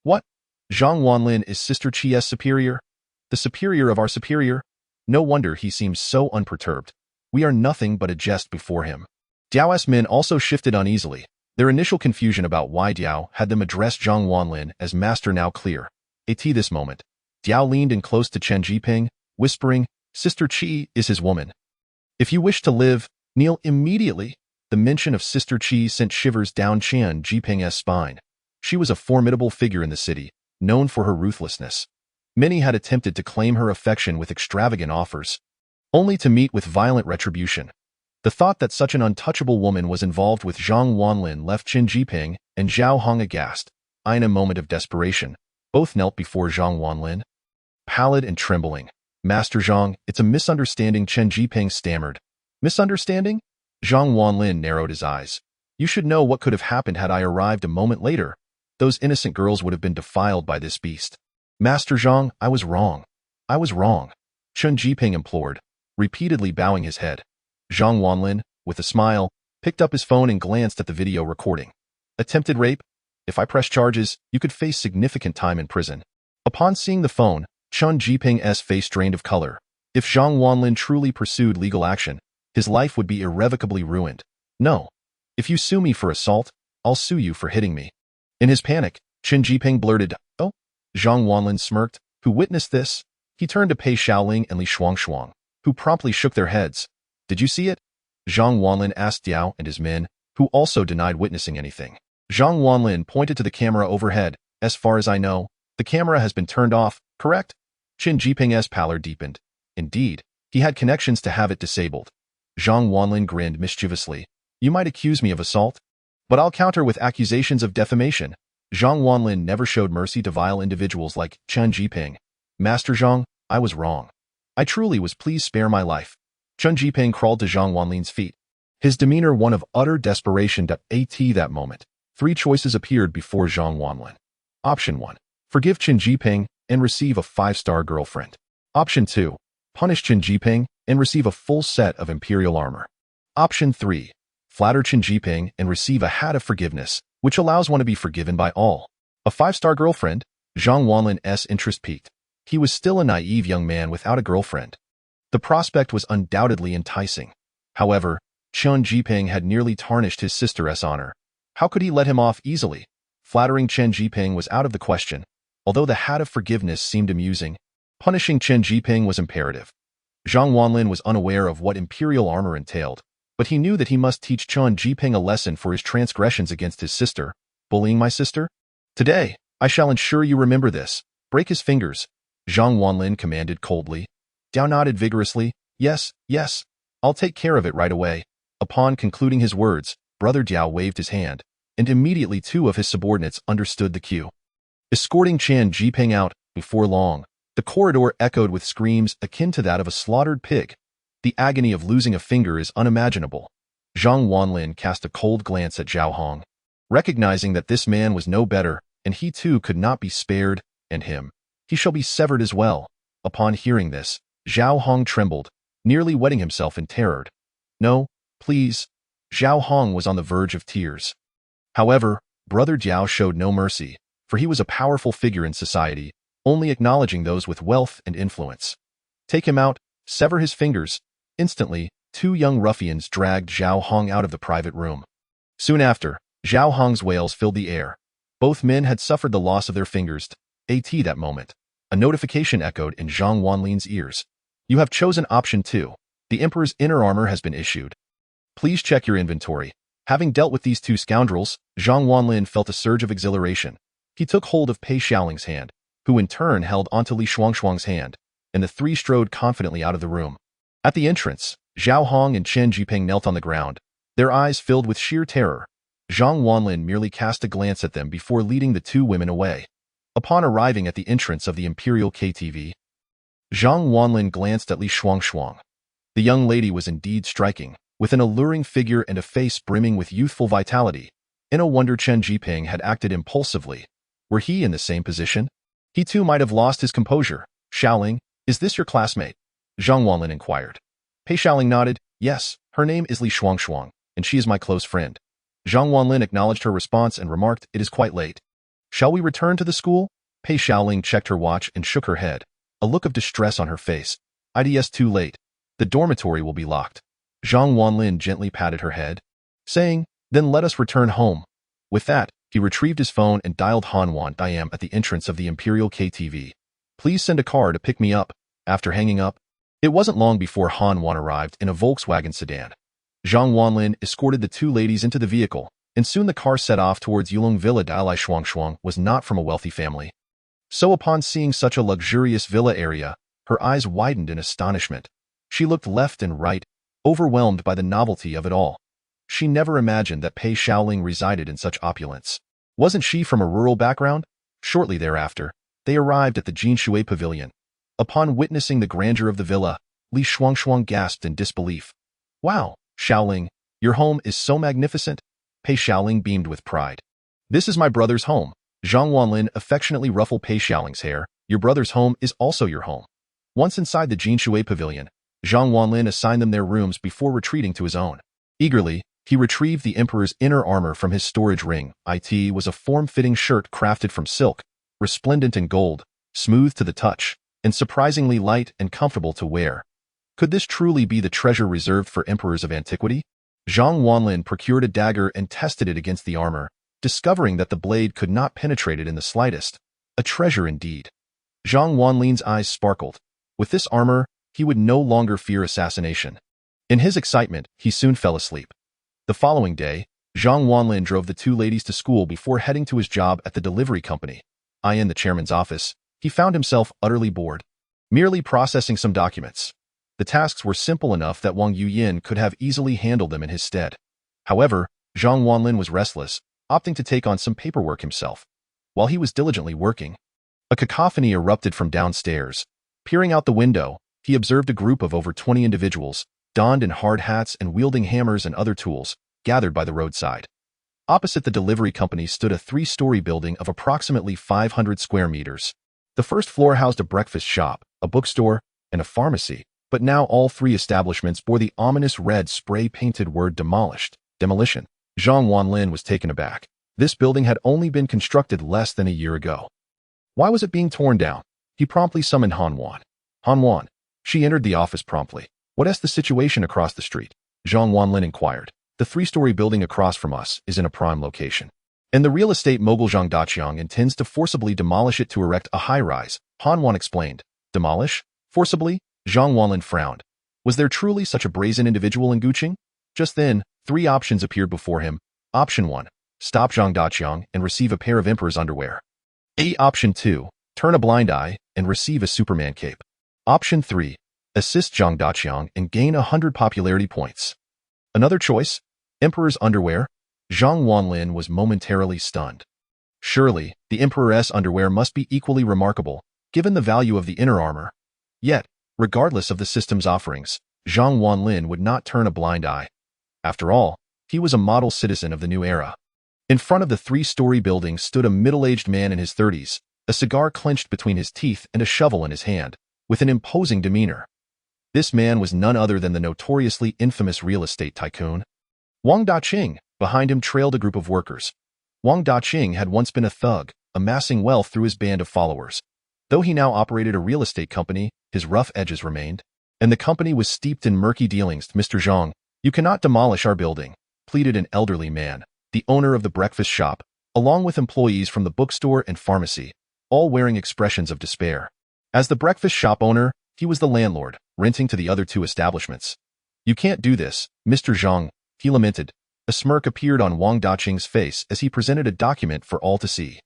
What? Zhang Wanlin is Sister Qi's superior? The superior of our superior? No wonder he seems so unperturbed. We are nothing but a jest before him. Diao's men also shifted uneasily, their initial confusion about why Diao had them address Zhang Wanlin as master now clear. At this moment, Diao leaned in close to Qin Jiping, whispering, Sister Qi is his woman. If you wish to live, kneel immediately. The mention of Sister Qi sent shivers down Qin Jiping's spine. She was a formidable figure in the city, known for her ruthlessness. Many had attempted to claim her affection with extravagant offers, only to meet with violent retribution. The thought that such an untouchable woman was involved with Zhang Wanlin left Qin Jiping and Zhao Hong aghast. In a moment of desperation, both knelt before Zhang Wanlin. Pallid and trembling. Master Zhang, it's a misunderstanding, Qin Jiping stammered. Misunderstanding? Zhang Wanlin narrowed his eyes. You should know what could have happened had I arrived a moment later. Those innocent girls would have been defiled by this beast. Master Zhang, I was wrong. I was wrong. Qin Jiping implored, repeatedly bowing his head. Zhang Wanlin, with a smile, picked up his phone and glanced at the video recording. Attempted rape? If I press charges, you could face significant time in prison. Upon seeing the phone, Qin Jiping's face drained of color. If Zhang Wanlin truly pursued legal action, his life would be irrevocably ruined. No. If you sue me for assault, I'll sue you for hitting me. In his panic, Qin Jiping blurted, Oh? Zhang Wanlin smirked. Who witnessed this? He turned to Pei Shaoling and Li Shuangshuang, who promptly shook their heads. Did you see it? Zhang Wanlin asked Diao and his men, who also denied witnessing anything. Zhang Wanlin pointed to the camera overhead. As far as I know, the camera has been turned off, correct? Qin Jiping's pallor deepened. Indeed, he had connections to have it disabled. Zhang Wanlin grinned mischievously. You might accuse me of assault, but I'll counter with accusations of defamation. Zhang Wanlin never showed mercy to vile individuals like Qin Jiping. Master Zhang, I was wrong. I truly was. Please spare my life. Qin Jiping crawled to Zhang Wanlin's feet, his demeanor one of utter desperation. At that moment, three choices appeared before Zhang Wanlin. Option 1. Forgive Qin Jiping and receive a 5-star girlfriend. Option 2. Punish Qin Jiping and receive a full set of imperial armor. Option 3. Flatter Qin Jiping and receive a hat of forgiveness, which allows one to be forgiven by all. A 5-star girlfriend? Zhang Wanlin's interest peaked. He was still a naive young man without a girlfriend. The prospect was undoubtedly enticing. However, Qin Jiping had nearly tarnished his sister's honor. How could he let him off easily? Flattering Qin Jiping was out of the question. Although the hat of forgiveness seemed amusing, punishing Qin Jiping was imperative. Zhang Wanlin was unaware of what imperial armor entailed, but he knew that he must teach Qin Jiping a lesson for his transgressions against his sister. Bullying my sister? Today, I shall ensure you remember this. Break his fingers. Zhang Wanlin commanded coldly. Diao nodded vigorously. Yes, yes. I'll take care of it right away. Upon concluding his words, Brother Diao waved his hand, and immediately 2 of his subordinates understood the cue. Escorting Qin Jiping out, before long, the corridor echoed with screams akin to that of a slaughtered pig. The agony of losing a finger is unimaginable. Zhang Wanlin cast a cold glance at Zhao Hong, recognizing that this man was no better, and he too could not be spared, and him. He shall be severed as well. Upon hearing this, Zhao Hong trembled, nearly wetting himself in terror. No, please. Zhao Hong was on the verge of tears. However, Brother Jiao showed no mercy, for he was a powerful figure in society, only acknowledging those with wealth and influence. Take him out, sever his fingers. Instantly, two young ruffians dragged Zhao Hong out of the private room. Soon after, Zhao Hong's wails filled the air. Both men had suffered the loss of their fingers. That moment, a notification echoed in Zhang Wanlin's ears. You have chosen option 2. The Emperor's inner armor has been issued. Please check your inventory. Having dealt with these two scoundrels, Zhang Wanlin felt a surge of exhilaration. He took hold of Pei Xiaoling's hand, who in turn held onto Li Shuangshuang's hand, and the three strode confidently out of the room. At the entrance, Zhao Hong and Chen Jiping knelt on the ground, their eyes filled with sheer terror. Zhang Wanlin merely cast a glance at them before leading the two women away. Upon arriving at the entrance of the Imperial KTV, Zhang Wanlin glanced at Li Shuangshuang. The young lady was indeed striking, with an alluring figure and a face brimming with youthful vitality. No wonder Chen Jiping had acted impulsively. Were he in the same position? He too might have lost his composure. Xiaoling, is this your classmate? Zhang Wanlin inquired. Pei Xiaoling nodded. Yes, her name is Li Shuangshuang, and she is my close friend. Zhang Wanlin acknowledged her response and remarked, it is quite late. Shall we return to the school? Pei Xiaoling checked her watch and shook her head, a look of distress on her face. It's too late. The dormitory will be locked. Zhang Wanlin gently patted her head, saying, then let us return home. With that, he retrieved his phone and dialed Hanwan Diam at the entrance of the Imperial KTV. Please send a car to pick me up. After hanging up, it wasn't long before Hanwan arrived in a Volkswagen sedan. Zhang Wanlin escorted the two ladies into the vehicle, and soon the car set off towards Yulong Villa. Li Shuangshuang was not from a wealthy family. So upon seeing such a luxurious villa area, her eyes widened in astonishment. She looked left and right, overwhelmed by the novelty of it all. She never imagined that Pei Xiaoling resided in such opulence. Wasn't she from a rural background? Shortly thereafter, they arrived at the Jinshui Pavilion. Upon witnessing the grandeur of the villa, Li Shuangshuang gasped in disbelief. Wow, Xiaoling, your home is so magnificent. Pei Xiaoling beamed with pride. This is my brother's home. Zhang Wanlin affectionately ruffled Pei Xiaoling's hair. Your brother's home is also your home. Once inside the Jinshui Pavilion, Zhang Wanlin assigned them their rooms before retreating to his own. Eagerly, he retrieved the Emperor's inner armor from his storage ring. It was a form-fitting shirt crafted from silk, resplendent in gold, smooth to the touch, and surprisingly light and comfortable to wear. Could this truly be the treasure reserved for emperors of antiquity? Zhang Wanlin procured a dagger and tested it against the armor, discovering that the blade could not penetrate it in the slightest. A treasure indeed. Zhang Wanlin's eyes sparkled. With this armor, he would no longer fear assassination. In his excitement, he soon fell asleep. The following day, Zhang Wanlin drove the two ladies to school before heading to his job at the delivery company. In the chairman's office, he found himself utterly bored, merely processing some documents. The tasks were simple enough that Wang Yuyin could have easily handled them in his stead. However, Zhang Wanlin was restless, opting to take on some paperwork himself. While he was diligently working, a cacophony erupted from downstairs. Peering out the window, he observed a group of over 20 individuals, donned in hard hats and wielding hammers and other tools, gathered by the roadside. Opposite the delivery company stood a three-story building of approximately 500 square meters. The first floor housed a breakfast shop, a bookstore, and a pharmacy, but now all three establishments bore the ominous red spray-painted word demolition. Zhang Wanlin was taken aback. This building had only been constructed less than a year ago. Why was it being torn down? He promptly summoned Hanwan. Hanwan. She entered the office promptly. What is the situation across the street? Zhang Wanlin inquired. The three-story building across from us is in a prime location, and the real estate mogul Zhang Daqiang intends to forcibly demolish it to erect a high-rise, Hanwan explained. Demolish? Forcibly? Zhang Wanlin frowned. Was there truly such a brazen individual in Guqing? Just then, three options appeared before him. Option 1. Stop Zhang Daqiang and receive a pair of emperor's underwear. Option 2. Turn a blind eye and receive a Superman cape. Option 3. Assist Zhang Daqiang and gain 100 popularity points. Another choice? Emperor's underwear? Zhang Wanlin was momentarily stunned. Surely, the emperor's underwear must be equally remarkable, given the value of the inner armor. Yet, regardless of the system's offerings, Zhang Wanlin would not turn a blind eye. After all, he was a model citizen of the new era. In front of the three-story building stood a middle-aged man in his 30s, a cigar clenched between his teeth and a shovel in his hand, with an imposing demeanor. This man was none other than the notoriously infamous real estate tycoon, Wang Daqing. Behind him trailed a group of workers. Wang Daqing had once been a thug, amassing wealth through his band of followers. Though he now operated a real estate company, his rough edges remained, and the company was steeped in murky dealings. Mr. Zhang, you cannot demolish our building, pleaded an elderly man, the owner of the breakfast shop, along with employees from the bookstore and pharmacy, all wearing expressions of despair. As the breakfast shop owner, he was the landlord, renting to the other two establishments. You can't do this, Mr. Zhang, he lamented. A smirk appeared on Wang Daqing's face as he presented a document for all to see.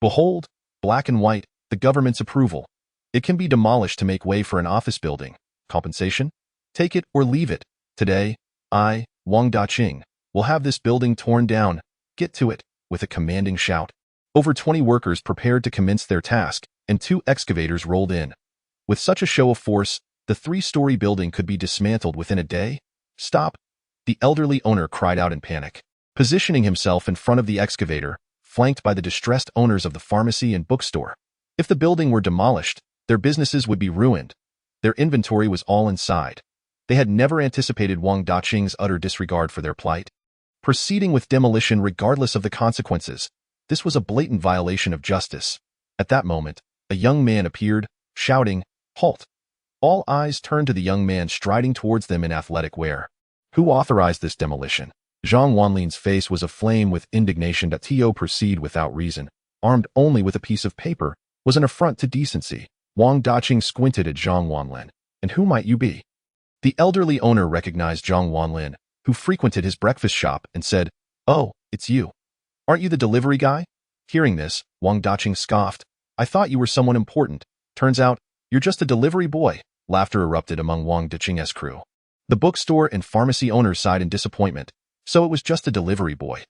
Behold, black and white, the government's approval. It can be demolished to make way for an office building. Compensation? Take it or leave it. Today, I, Wang Daqing, will have this building torn down. Get to it, with a commanding shout. Over 20 workers prepared to commence their task, and 2 excavators rolled in. With such a show of force, the 3-story building could be dismantled within a day. Stop! The elderly owner cried out in panic. Positioning himself in front of the excavator, flanked by the distressed owners of the pharmacy and bookstore. If the building were demolished, their businesses would be ruined. Their inventory was all inside. They had never anticipated Wang Daqing's utter disregard for their plight. Proceeding with demolition regardless of the consequences, this was a blatant violation of justice. At that moment, a young man appeared, shouting, "Halt!" All eyes turned to the young man striding towards them in athletic wear. Who authorized this demolition? Zhang Wanlin's face was aflame with indignation that To proceed without reason, armed only with a piece of paper, was an affront to decency. Wang Daqing squinted at Zhang Wanlin. And who might you be? The elderly owner recognized Zhang Wanlin, who frequented his breakfast shop, and said, "Oh, it's you. Aren't you the delivery guy?" Hearing this, Wang Daqing scoffed. "I thought you were someone important. Turns out, you're just a delivery boy." Laughter erupted among Wang Daqing's crew. The bookstore and pharmacy owners sighed in disappointment. So it was just a delivery boy.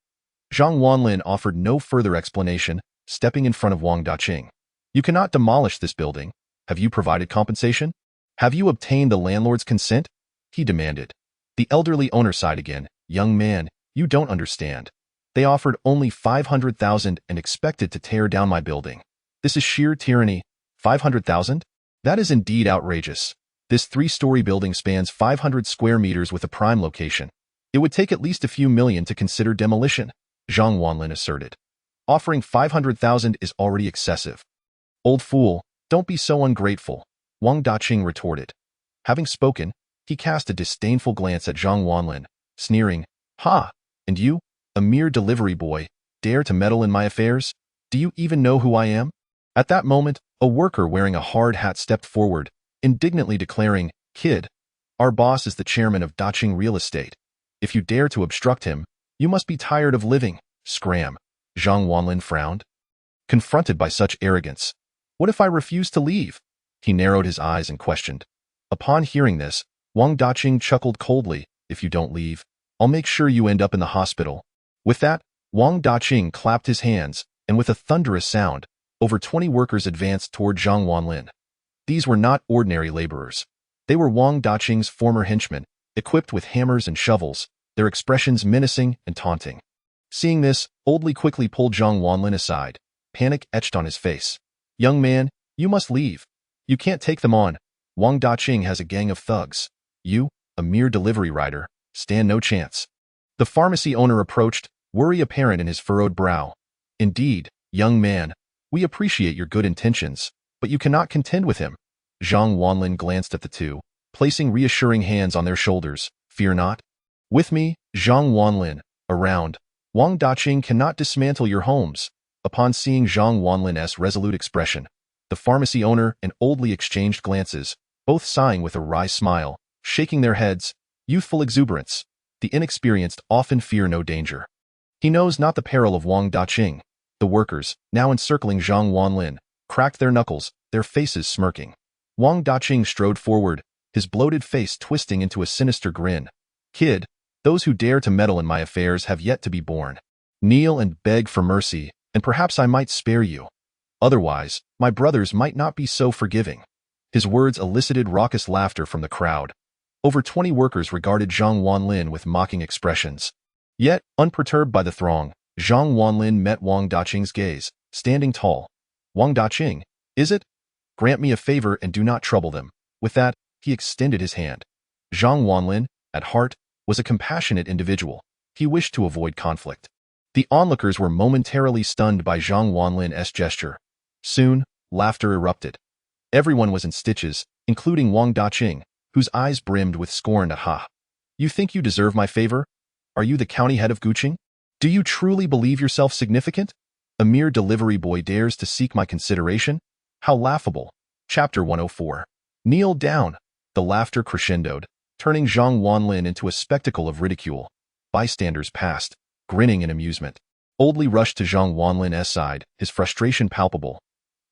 Zhang Wanlin offered no further explanation, stepping in front of Wang Daqing. "You cannot demolish this building. Have you provided compensation? Have you obtained the landlord's consent?" he demanded. The elderly owner sighed again. "Young man, you don't understand. They offered only 500,000 and expected to tear down my building. This is sheer tyranny. 500,000? That is indeed outrageous. This 3-story building spans 500 square meters with a prime location. It would take at least a few million to consider demolition," Zhang Wanlin asserted. "Offering 500,000 is already excessive." "Old fool, don't be so ungrateful," Wang Daqing retorted. Having spoken, he cast a disdainful glance at Zhang Wanlin, sneering, "Ha! And you, a mere delivery boy, dare to meddle in my affairs? Do you even know who I am?" At that moment, a worker wearing a hard hat stepped forward, indignantly declaring, "Kid, our boss is the chairman of Daqing Real Estate. If you dare to obstruct him, you must be tired of living." Scram. Zhang Wanlin frowned. Confronted by such arrogance, "What if I refuse to leave?" He narrowed his eyes and questioned. Upon hearing this, Wang Daqing chuckled coldly. "If you don't leave, I'll make sure you end up in the hospital." With that, Wang Daqing clapped his hands, and with a thunderous sound, over 20 workers advanced toward Zhang Wanlin. These were not ordinary laborers. They were Wang Daqing's former henchmen, equipped with hammers and shovels, their expressions menacing and taunting. Seeing this, Oldly quickly pulled Zhang Wanlin aside, panic etched on his face. "Young man, you must leave. You can't take them on. Wang Daqing has a gang of thugs. You, a mere delivery rider, stand no chance." The pharmacy owner approached, worry apparent in his furrowed brow. "Indeed, young man, we appreciate your good intentions, but you cannot contend with him." Zhang Wanlin glanced at the two, placing reassuring hands on their shoulders. "Fear not. With me, Zhang Wanlin, around, Wang Daqing cannot dismantle your homes." Upon seeing Zhang Wanlin's resolute expression, the pharmacy owner and Oldly exchanged glances, both sighing with a wry smile, shaking their heads. Youthful exuberance. The inexperienced often fear no danger. He knows not the peril of Wang Daqing. The workers, now encircling Zhang Wanlin, cracked their knuckles, their faces smirking. Wang Daqing strode forward, his bloated face twisting into a sinister grin. "Kid, those who dare to meddle in my affairs have yet to be born. Kneel and beg for mercy, and perhaps I might spare you. Otherwise, my brothers might not be so forgiving." His words elicited raucous laughter from the crowd. Over 20 workers regarded Zhang Wanlin with mocking expressions. Yet, unperturbed by the throng, Zhang Wanlin met Wang Daqing's gaze, standing tall. Wang Daqing, is it? Grant me a favor and do not trouble them. With that, he extended his hand. Zhang Wanlin, at heart, was a compassionate individual. He wished to avoid conflict. The onlookers were momentarily stunned by Zhang Wanlin's gesture. Soon, laughter erupted. Everyone was in stitches, including Wang Daqing, whose eyes brimmed with scorn at ha. You think you deserve my favor? Are you the county head of Guqing? Do you truly believe yourself significant? A mere delivery boy dares to seek my consideration? How laughable. Chapter 104. Kneel down. The laughter crescendoed, turning Zhang Wanlin into a spectacle of ridicule. Bystanders passed, grinning in amusement. Oldly rushed to Zhang Wanlin's side, his frustration palpable.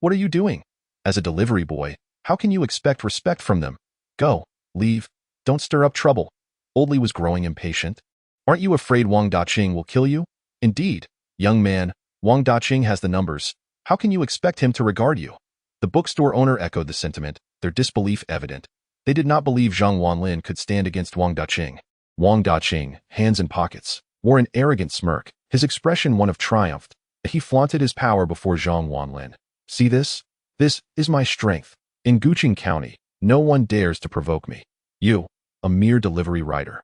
What are you doing? As a delivery boy, how can you expect respect from them? Go, leave, don't stir up trouble. Oldly was growing impatient. Aren't you afraid Wang Daqing will kill you? Indeed, young man, Wang Daqing has the numbers. How can you expect him to regard you? The bookstore owner echoed the sentiment, their disbelief evident. They did not believe Zhang Wanlin could stand against Wang Daqing. Wang Daqing, hands in pockets, wore an arrogant smirk, his expression one of triumph. He flaunted his power before Zhang Wanlin. See this? This is my strength. In Guqing County, no one dares to provoke me. You, a mere delivery rider.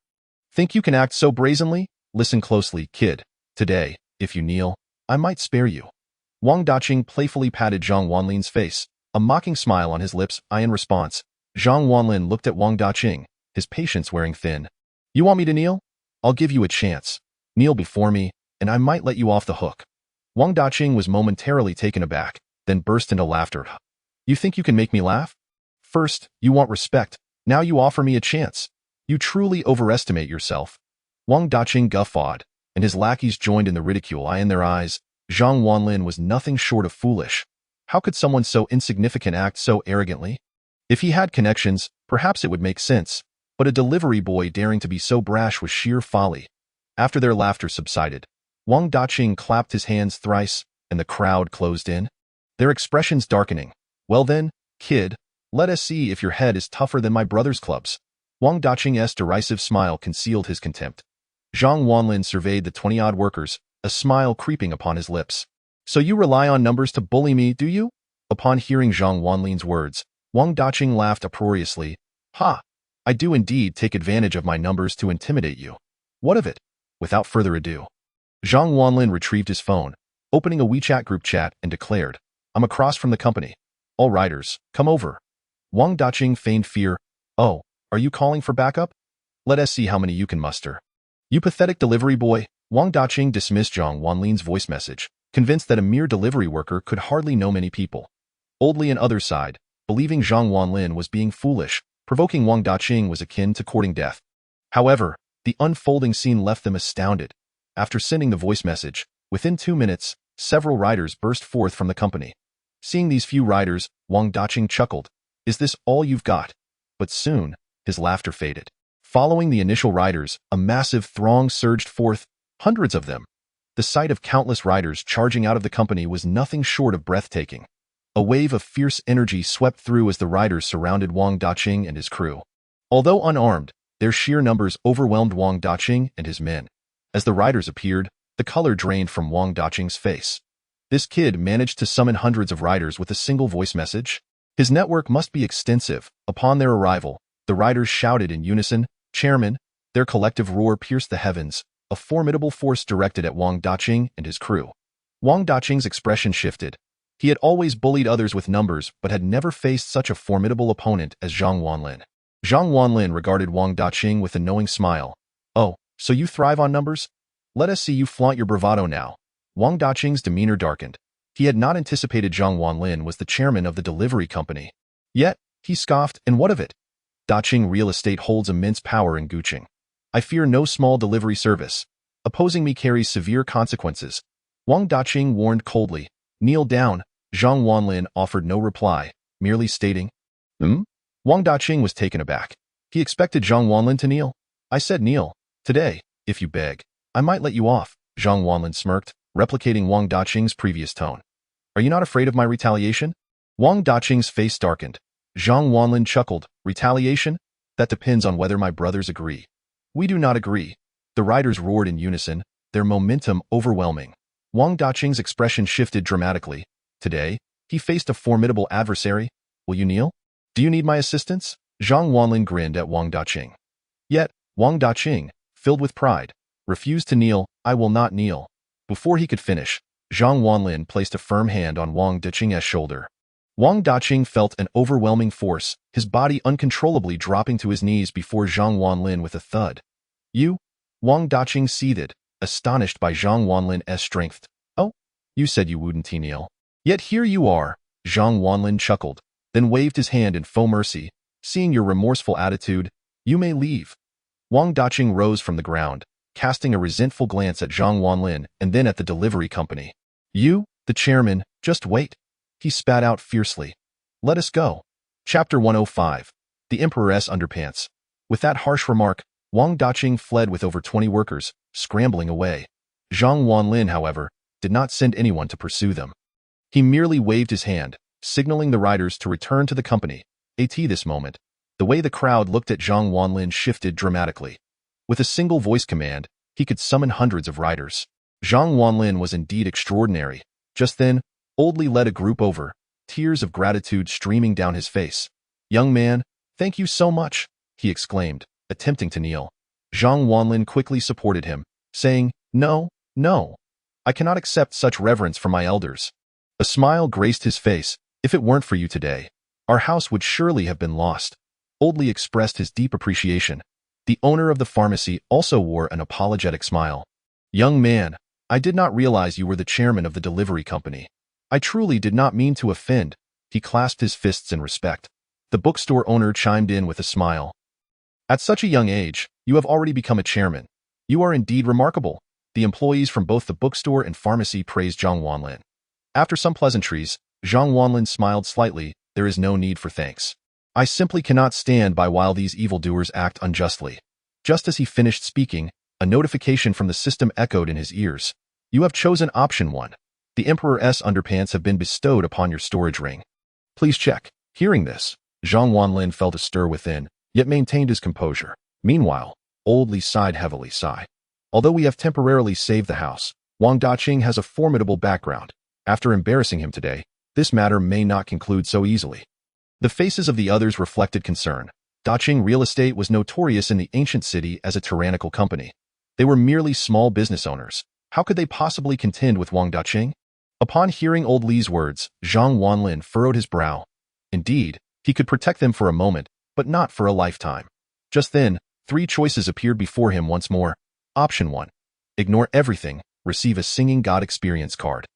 Think you can act so brazenly? Listen closely, kid. Today, if you kneel, I might spare you. Wang Daqing playfully patted Zhang Wanlin's face, a mocking smile on his lips. In response, Zhang Wanlin looked at Wang Daqing, his patience wearing thin. You want me to kneel? I'll give you a chance. Kneel before me, and I might let you off the hook. Wang Daqing was momentarily taken aback, then burst into laughter. You think you can make me laugh? First, you want respect. Now you offer me a chance. You truly overestimate yourself. Wang Daqing guffawed, and his lackeys joined in the ridicule. In their eyes, Zhang Wanlin was nothing short of foolish. How could someone so insignificant act so arrogantly? If he had connections, perhaps it would make sense, but a delivery boy daring to be so brash was sheer folly. After their laughter subsided, Wang Daqing clapped his hands thrice, and the crowd closed in, their expressions darkening. Well then, kid, let us see if your head is tougher than my brother's clubs. Wang Daqing's derisive smile concealed his contempt. Zhang Wanlin surveyed the 20-odd workers, a smile creeping upon his lips. So you rely on numbers to bully me, do you? Upon hearing Zhang Wanlin's words, Wang Daqing laughed uproariously. Ha! I do indeed take advantage of my numbers to intimidate you. What of it? Without further ado, Zhang Wanlin retrieved his phone, opening a WeChat group chat, and declared, I'm across from the company. All riders, come over. Wang Daqing feigned fear. Oh, are you calling for backup? Let us see how many you can muster. You pathetic delivery boy. Wang Daqing dismissed Zhang Wanlin's voice message, convinced that a mere delivery worker could hardly know many people. Oldly on other side, believing Zhang Wanlin was being foolish, provoking Wang Daqing was akin to courting death. However, the unfolding scene left them astounded. After sending the voice message, within 2 minutes, several riders burst forth from the company. Seeing these few riders, Wang Daqing chuckled. Is this all you've got? But soon, his laughter faded. Following the initial riders, a massive throng surged forth, hundreds of them. The sight of countless riders charging out of the company was nothing short of breathtaking. A wave of fierce energy swept through as the riders surrounded Wang Daqing and his crew. Although unarmed, their sheer numbers overwhelmed Wang Daqing and his men. As the riders appeared, the color drained from Wang Daqing's face. This kid managed to summon hundreds of riders with a single voice message. His network must be extensive. Upon their arrival, the riders shouted in unison, Chairman. Their collective roar pierced the heavens, a formidable force directed at Wang Daqing and his crew. Wang Daqing's expression shifted. He had always bullied others with numbers, but had never faced such a formidable opponent as Zhang Wanlin. Zhang Wanlin regarded Wang Daqing with a knowing smile. Oh, so you thrive on numbers? Let us see you flaunt your bravado now. Wang Daqing's demeanor darkened. He had not anticipated Zhang Wanlin was the chairman of the delivery company. Yet, he scoffed, and what of it? Daqing Real Estate holds immense power in Guqing. I fear no small delivery service. Opposing me carries severe consequences. Wang Daqing warned coldly. Kneel down. Zhang Wanlin offered no reply, merely stating, Wang Daqing was taken aback. He expected Zhang Wanlin to kneel. I said kneel. Today, if you beg, I might let you off. Zhang Wanlin smirked, replicating Wang Daqing's previous tone. Are you not afraid of my retaliation? Wang Daqing's face darkened. Zhang Wanlin chuckled. Retaliation? That depends on whether my brothers agree. We do not agree. The riders roared in unison, their momentum overwhelming. Wang Daqing's expression shifted dramatically. Today, he faced a formidable adversary. Will you kneel? Do you need my assistance? Zhang Wanlin grinned at Wang Daqing. Yet, Wang Daqing, filled with pride, refused to kneel. I will not kneel. Before he could finish, Zhang Wanlin placed a firm hand on Wang Daqing's shoulder. Wang Daqing felt an overwhelming force, his body uncontrollably dropping to his knees before Zhang Wanlin with a thud. You? Wang Daqing seethed, astonished by Zhang Wanlin's strength. Oh, you said you wouldn't kneel. Yet here you are, Zhang Wanlin chuckled, then waved his hand in faux mercy. Seeing your remorseful attitude, you may leave. Wang Daqing rose from the ground, casting a resentful glance at Zhang Wanlin and then at the delivery company. You, the chairman, just wait. He spat out fiercely. Let us go. Chapter 105. The Emperor's Underpants. With that harsh remark, Wang Daqing fled with over 20 workers, scrambling away. Zhang Wanlin, however, did not send anyone to pursue them. He merely waved his hand, signaling the riders to return to the company. At this moment, the way the crowd looked at Zhang Wanlin shifted dramatically. With a single voice command, he could summon hundreds of riders. Zhang Wanlin was indeed extraordinary. Just then, Oldly led a group over, tears of gratitude streaming down his face. Young man, thank you so much, he exclaimed, attempting to kneel. Zhang Wanlin quickly supported him, saying, No, no. I cannot accept such reverence from my elders. A smile graced his face. If it weren't for you today, our house would surely have been lost. Oldly expressed his deep appreciation. The owner of the pharmacy also wore an apologetic smile. Young man, I did not realize you were the chairman of the delivery company. I truly did not mean to offend. He clasped his fists in respect. The bookstore owner chimed in with a smile. At such a young age, you have already become a chairman. You are indeed remarkable. The employees from both the bookstore and pharmacy praised Zhang Wanlin. After some pleasantries, Zhang Wanlin smiled slightly. There is no need for thanks. I simply cannot stand by while these evildoers act unjustly. Just as he finished speaking, a notification from the system echoed in his ears. You have chosen option 1. The Emperor's underpants have been bestowed upon your storage ring. Please check. Hearing this, Zhang Wanlin felt a stir within, yet maintained his composure. Meanwhile, Oldly sighed heavily. Although we have temporarily saved the house, Wang Daqing has a formidable background. After embarrassing him today, this matter may not conclude so easily. The faces of the others reflected concern. Daqing Real Estate was notorious in the ancient city as a tyrannical company. They were merely small business owners. How could they possibly contend with Wang Daqing? Upon hearing Old Li's words, Zhang Wanlin furrowed his brow. Indeed, he could protect them for a moment, but not for a lifetime. Just then, 3 choices appeared before him once more. Option 1. Ignore everything, receive a Singing God experience card.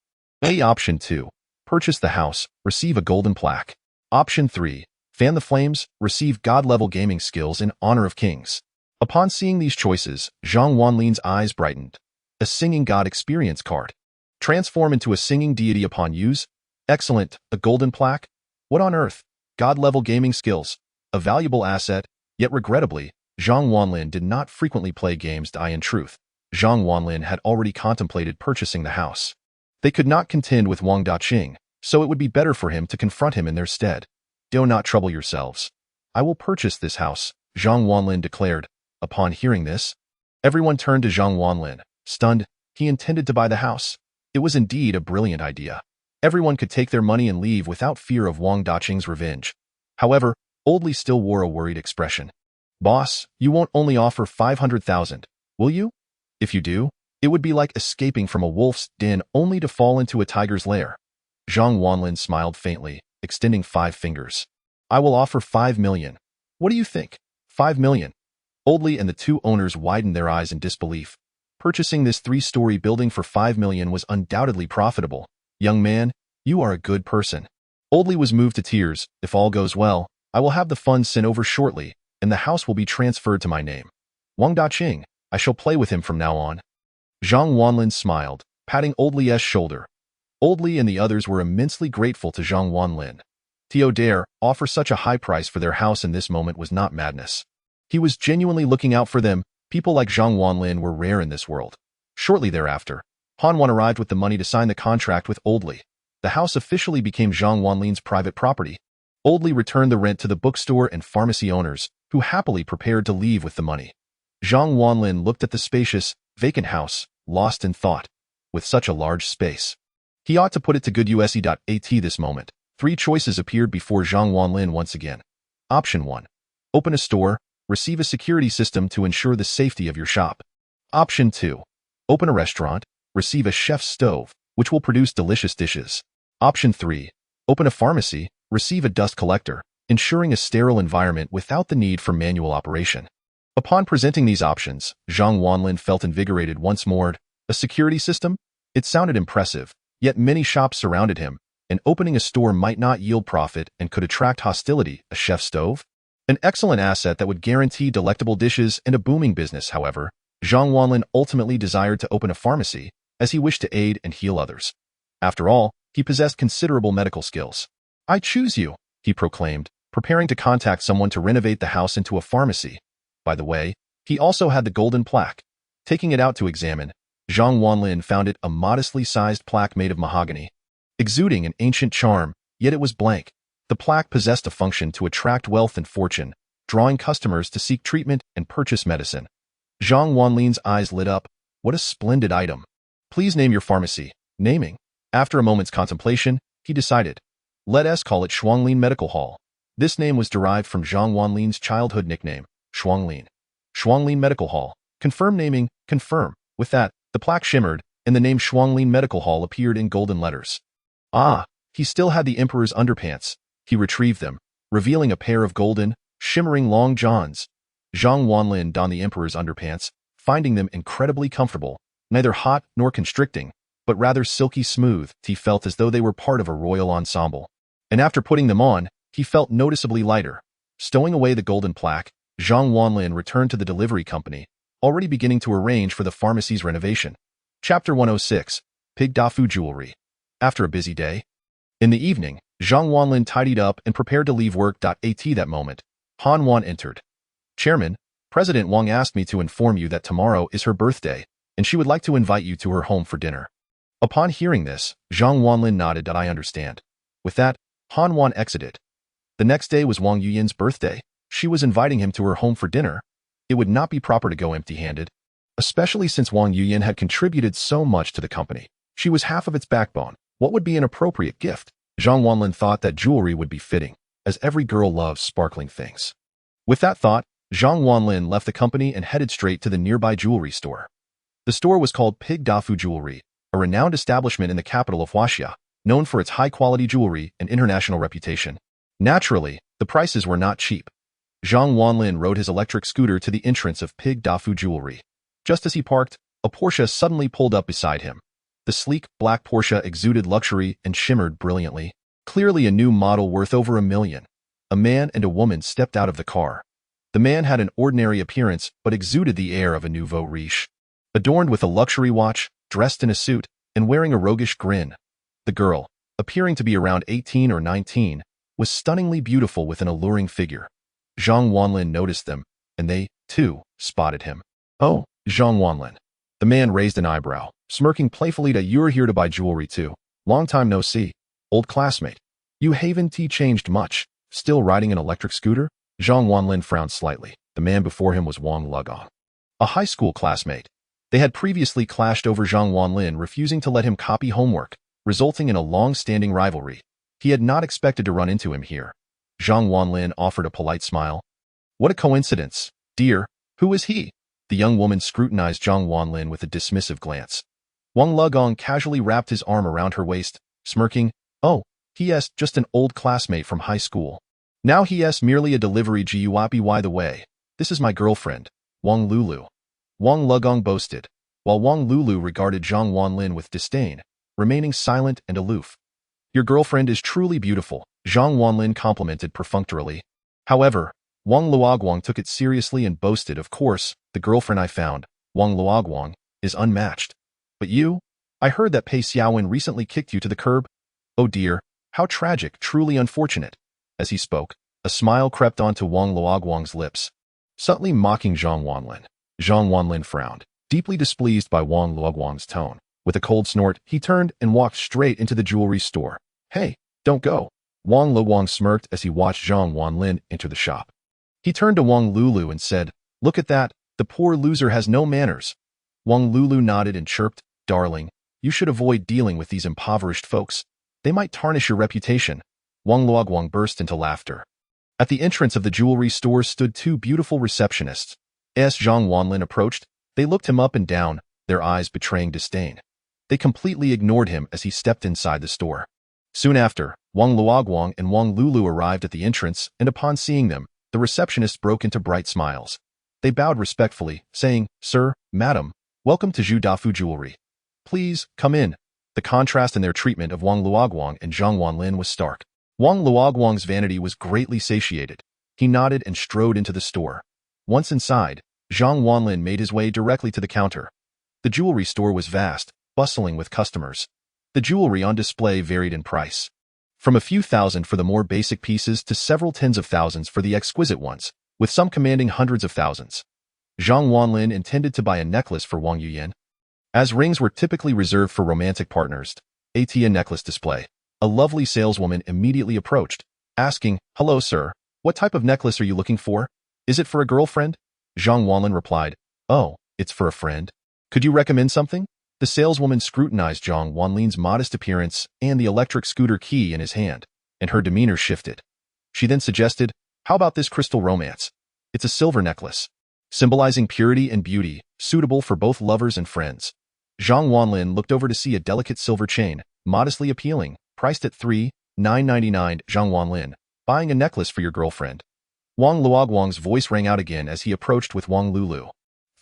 Option 2. Purchase the house, receive a golden plaque. Option 3. Fan the flames, receive God-level gaming skills in honor of kings. Upon seeing these choices, Zhang Wanlin's eyes brightened. A Singing God experience card. Transform into a singing deity upon use? Excellent. A golden plaque? What on earth? God-level gaming skills. A valuable asset, yet regrettably, Zhang Wanlin did not frequently play games. In truth, Zhang Wanlin had already contemplated purchasing the house. They could not contend with Wang Daqing, so it would be better for him to confront him in their stead. Do not trouble yourselves. I will purchase this house, Zhang Wanlin declared. Upon hearing this, everyone turned to Zhang Wanlin. Stunned, he intended to buy the house. It was indeed a brilliant idea. Everyone could take their money and leave without fear of Wang Daqing's revenge. However, Oldly still wore a worried expression. Boss, you won't only offer 500,000, will you? If you do, it would be like escaping from a wolf's den only to fall into a tiger's lair. Zhang Wanlin smiled faintly, extending 5 fingers. I will offer 5 million. What do you think? 5 million. Oldly and the 2 owners widened their eyes in disbelief. Purchasing this 3-story building for 5 million was undoubtedly profitable. Young man, you are a good person. Oldly was moved to tears. If all goes well, I will have the funds sent over shortly, and the house will be transferred to my name. Wang Daqing, I shall play with him from now on. Zhang Wanlin smiled, patting Oldly's shoulder. Oldly and the others were immensely grateful to Zhang Wanlin. To dare offer such a high price for their house in this moment was not madness. He was genuinely looking out for them. People like Zhang Wanlin were rare in this world. Shortly thereafter, Han Wan arrived with the money to sign the contract with Oldly. The house officially became Zhang Wanlin's private property. Oldly returned the rent to the bookstore and pharmacy owners, who happily prepared to leave with the money. Zhang Wanlin looked at the spacious, vacant house, lost in thought. With such a large space, he ought to put it to good use. At this moment, 3 choices appeared before Zhang Wanlin once again. Option 1. Open a store, receive a security system to ensure the safety of your shop. Option 2. Open a restaurant, receive a chef's stove, which will produce delicious dishes. Option 3. Open a pharmacy, receive a dust collector, ensuring a sterile environment without the need for manual operation. Upon presenting these options, Zhang Wanlin felt invigorated once more. A security system? It sounded impressive, yet many shops surrounded him, and opening a store might not yield profit and could attract hostility. A chef's stove? An excellent asset that would guarantee delectable dishes and a booming business. However, Zhang Wanlin ultimately desired to open a pharmacy, as he wished to aid and heal others. After all, he possessed considerable medical skills. "I choose you," he proclaimed, preparing to contact someone to renovate the house into a pharmacy. By the way, he also had the golden plaque. Taking it out to examine, Zhang Wanlin found it a modestly sized plaque made of mahogany, exuding an ancient charm, yet it was blank. The plaque possessed a function to attract wealth and fortune, drawing customers to seek treatment and purchase medicine. Zhang Wanlin's eyes lit up. What a splendid item. "Please name your pharmacy." Naming. After a moment's contemplation, he decided. Let us call it Shuanglin Medical Hall. This name was derived from Zhang Wanlin's childhood nickname, Shuanglin. Shuanglin Medical Hall. Confirm naming, confirm. With that, the plaque shimmered, and the name Shuanglin Medical Hall appeared in golden letters. Ah, he still had the Emperor's underpants. He retrieved them, revealing a pair of golden, shimmering long johns. Zhang Wanlin donned the Emperor's underpants, finding them incredibly comfortable, neither hot nor constricting, but rather silky smooth. He felt as though they were part of a royal ensemble. And after putting them on, he felt noticeably lighter. Stowing away the golden plaque, Zhang Wanlin returned to the delivery company, already beginning to arrange for the pharmacy's renovation. Chapter 106. Pig Dafu Jewelry. After a busy day. In the evening, Zhang Wanlin tidied up and prepared to leave work. At that moment, Han Wan entered. "Chairman, President Wang asked me to inform you that tomorrow is her birthday, and she would like to invite you to her home for dinner." Upon hearing this, Zhang Wanlin nodded. "I understand." With that, Han Wan exited. The next day was Wang Yuyan's birthday. She was inviting him to her home for dinner. It would not be proper to go empty-handed, especially since Wang Yuyan had contributed so much to the company. She was half of its backbone. What would be an appropriate gift? Zhang Wanlin thought that jewelry would be fitting, as every girl loves sparkling things. With that thought, Zhang Wanlin left the company and headed straight to the nearby jewelry store. The store was called Pig Dafu Jewelry, a renowned establishment in the capital of Huaxia, known for its high-quality jewelry and international reputation. Naturally, the prices were not cheap. Zhang Wanlin rode his electric scooter to the entrance of Pig Dafu Jewelry. Just as he parked, a Porsche suddenly pulled up beside him. The sleek, black Porsche exuded luxury and shimmered brilliantly. Clearly a new model worth over $1 million. A man and a woman stepped out of the car. The man had an ordinary appearance but exuded the air of a nouveau riche. Adorned with a luxury watch, dressed in a suit, and wearing a roguish grin. The girl, appearing to be around 18 or 19, was stunningly beautiful with an alluring figure. Zhang Wanlin noticed them, and they, too, spotted him. "Oh, Zhang Wanlin." The man raised an eyebrow, smirking playfully. "You're here to buy jewelry too. Long time no see. Old classmate. You haven't changed much. Still riding an electric scooter?" Zhang Wanlin frowned slightly. The man before him was Wang Lugong, a high school classmate. They had previously clashed over Zhang Wanlin refusing to let him copy homework, resulting in a long-standing rivalry. He had not expected to run into him here. Zhang Wanlin offered a polite smile. "What a coincidence. Dear, who is he?" The young woman scrutinized Zhang Wanlin with a dismissive glance. Wang Lugong casually wrapped his arm around her waist, smirking. "Oh, he's just an old classmate from high school. Now he's merely a delivery GUI. By the way, this is my girlfriend, Wang Lulu." Wang Lugong boasted, while Wang Lulu regarded Zhang Wanlin with disdain, remaining silent and aloof. "Your girlfriend is truly beautiful," Zhang Wanlin complimented perfunctorily. However, Wang Luoguang took it seriously and boasted, "Of course, the girlfriend I found, Wang Luoguang, is unmatched. But you? I heard that Pei Xiaowen recently kicked you to the curb. Oh dear, how tragic, truly unfortunate." As he spoke, a smile crept onto Wang Luoguang's lips, subtly mocking Zhang Wanlin. Zhang Wanlin frowned, deeply displeased by Wang Luoguang's tone. With a cold snort, he turned and walked straight into the jewelry store. "Hey, don't go." Wang Luoguang smirked as he watched Zhang Wanlin enter the shop. He turned to Wang Lulu and said, "Look at that, the poor loser has no manners." Wang Lulu nodded and chirped, "Darling, you should avoid dealing with these impoverished folks. They might tarnish your reputation." Wang Luoguang burst into laughter. At the entrance of the jewelry store stood two beautiful receptionists. As Zhang Wanlin approached, they looked him up and down, their eyes betraying disdain. They completely ignored him as he stepped inside the store. Soon after, Wang Luoguang and Wang Lulu arrived at the entrance, and upon seeing them, the receptionists broke into bright smiles. They bowed respectfully, saying, "Sir, Madam, welcome to Zhu Dafu Jewelry. Please, come in." The contrast in their treatment of Wang Luoguang and Zhang Wanlin was stark. Wang Luoguang's vanity was greatly satiated. He nodded and strode into the store. Once inside, Zhang Wanlin made his way directly to the counter. The jewelry store was vast, bustling with customers. The jewelry on display varied in price, from a few thousand for the more basic pieces to several tens of thousands for the exquisite ones, with some commanding hundreds of thousands. Zhang Wanlin intended to buy a necklace for Wang Yuyan. As rings were typically reserved for romantic partners, at a necklace display, a lovely saleswoman immediately approached, asking, "Hello, sir, what type of necklace are you looking for? Is it for a girlfriend?" Zhang Wanlin replied, "Oh, it's for a friend. Could you recommend something?" The saleswoman scrutinized Zhang Wanlin's modest appearance and the electric scooter key in his hand, and her demeanor shifted. She then suggested, "How about this crystal romance? It's a silver necklace, symbolizing purity and beauty, suitable for both lovers and friends." Zhang Wanlin looked over to see a delicate silver chain, modestly appealing, priced at 3,999. Zhang Wanlin, buying a necklace for your girlfriend. Wang Luoguang's voice rang out again as he approached with Wang Lulu.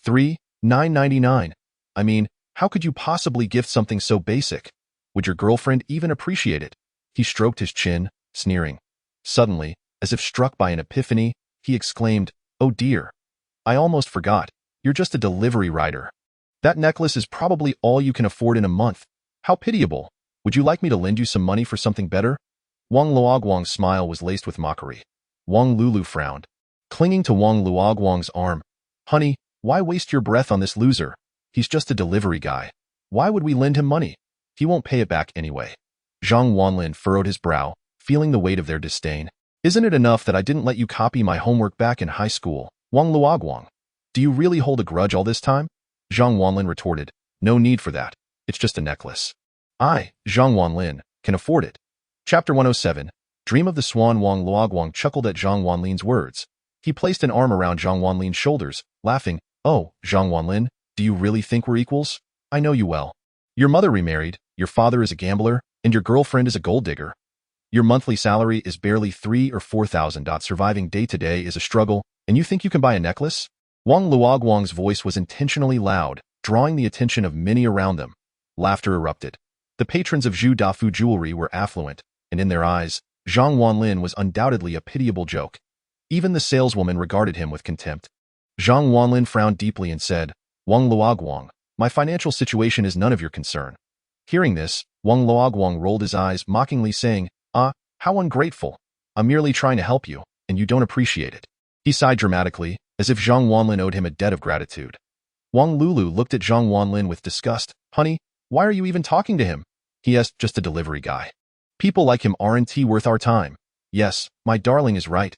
3,999. I mean, how could you possibly gift something so basic? Would your girlfriend even appreciate it? He stroked his chin, sneering. Suddenly, as if struck by an epiphany, he exclaimed, "Oh dear. I almost forgot. You're just a delivery rider. That necklace is probably all you can afford in a month. How pitiable. Would you like me to lend you some money for something better?" Wang Luoguang's smile was laced with mockery. Wang Lulu frowned, clinging to Wang Luoguang's arm. "Honey, why waste your breath on this loser? He's just a delivery guy. Why would we lend him money? He won't pay it back anyway." Zhang Wanlin furrowed his brow, feeling the weight of their disdain. "Isn't it enough that I didn't let you copy my homework back in high school, Wang Luoguang? Do you really hold a grudge all this time?" Zhang Wanlin retorted, "No need for that. It's just a necklace. I, Zhang Wanlin, can afford it." Chapter 107, Dream of the Swan. Wang Luoguang chuckled at Zhang Wanlin's words. He placed an arm around Zhang Wanlin's shoulders, laughing, "Oh, Zhang Wanlin, do you really think we're equals? I know you well. Your mother remarried, your father is a gambler, and your girlfriend is a gold digger. Your monthly salary is barely 3,000 or 4,000. Surviving day to day is a struggle, and you think you can buy a necklace?" Wang Luoguang's voice was intentionally loud, drawing the attention of many around them. Laughter erupted. The patrons of Zhu Dafu Jewelry were affluent, and in their eyes, Zhang Wanlin was undoubtedly a pitiable joke. Even the saleswoman regarded him with contempt. Zhang Wanlin frowned deeply and said, "Wang Luoguang, my financial situation is none of your concern." Hearing this, Wang Luoguang rolled his eyes, mockingly saying, "Ah, how ungrateful. I'm merely trying to help you, and you don't appreciate it." He sighed dramatically, as if Zhang Wanlin owed him a debt of gratitude. Wang Lulu looked at Zhang Wanlin with disgust. "Honey, why are you even talking to him? He is just a delivery guy. People like him aren't worth our time." "Yes, my darling is right,"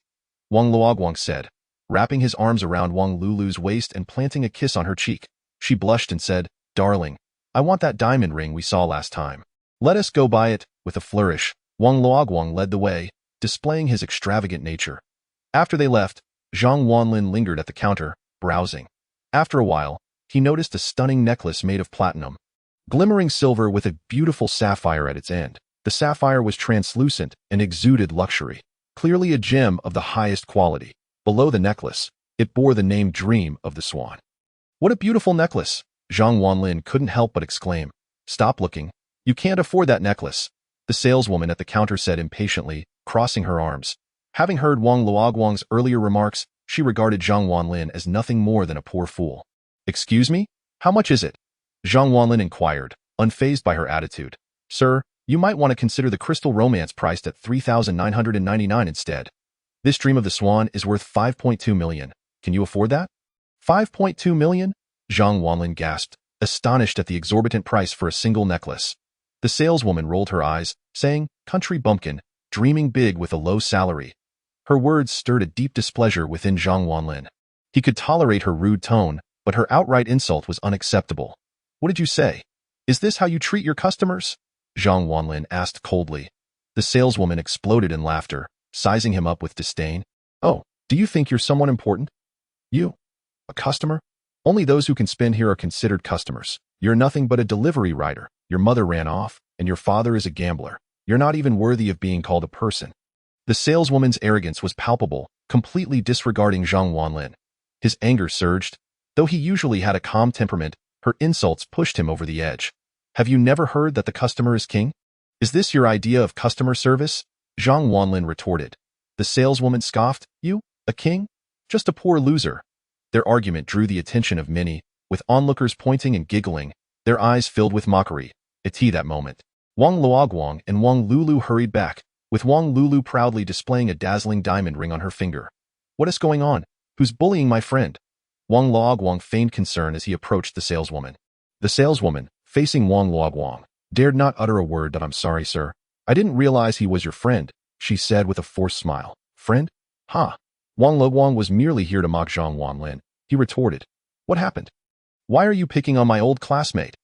Wang Luoguang said, wrapping his arms around Wang Lulu's waist and planting a kiss on her cheek. She blushed and said, "Darling, I want that diamond ring we saw last time. Let us go buy it." With a flourish, Wang Luoguang led the way, displaying his extravagant nature. After they left, Zhang Wanlin lingered at the counter, browsing. After a while, he noticed a stunning necklace made of platinum, glimmering silver with a beautiful sapphire at its end. The sapphire was translucent and exuded luxury, clearly a gem of the highest quality. Below the necklace, it bore the name Dream of the Swan. "What a beautiful necklace!" Zhang Wanlin couldn't help but exclaim. "Stop looking. You can't afford that necklace," the saleswoman at the counter said impatiently, crossing her arms. Having heard Wang Luoguang's earlier remarks, she regarded Zhang Wanlin as nothing more than a poor fool. "Excuse me? How much is it?" Zhang Wanlin inquired, unfazed by her attitude. "Sir, you might want to consider the crystal romance priced at 3,999 instead. This Dream of the Swan is worth 5.2 million. Can you afford that?" 5.2 million? Zhang Wanlin gasped, astonished at the exorbitant price for a single necklace. The saleswoman rolled her eyes, saying, "Country bumpkin, dreaming big with a low salary. Her words stirred a deep displeasure within Zhang Wanlin. He could tolerate her rude tone, but her outright insult was unacceptable. What did you say? Is this how you treat your customers? Zhang Wanlin asked coldly. The saleswoman exploded in laughter, sizing him up with disdain. Oh, do you think you're someone important? You? A customer? Only those who can spend here are considered customers. You're nothing but a delivery rider. Your mother ran off, and your father is a gambler. You're not even worthy of being called a person. The saleswoman's arrogance was palpable, completely disregarding Zhang Wanlin. His anger surged. Though he usually had a calm temperament, her insults pushed him over the edge. Have you never heard that the customer is king? Is this your idea of customer service? Zhang Wanlin retorted. The saleswoman scoffed. You? A king? Just a poor loser. Their argument drew the attention of many, with onlookers pointing and giggling, their eyes filled with mockery. At that moment, Wang Luoguang and Wang Lulu hurried back, with Wang Lulu proudly displaying a dazzling diamond ring on her finger. What is going on? Who's bullying my friend? Wang Luoguang feigned concern as he approached the saleswoman. The saleswoman, facing Wang Luoguang, dared not utter a word. That I'm sorry, sir. I didn't realize he was your friend, she said with a forced smile. Friend? Ha! Wang Luoguang was merely here to mock Zhang Wanlin. He retorted. What happened? Why are you picking on my old classmate?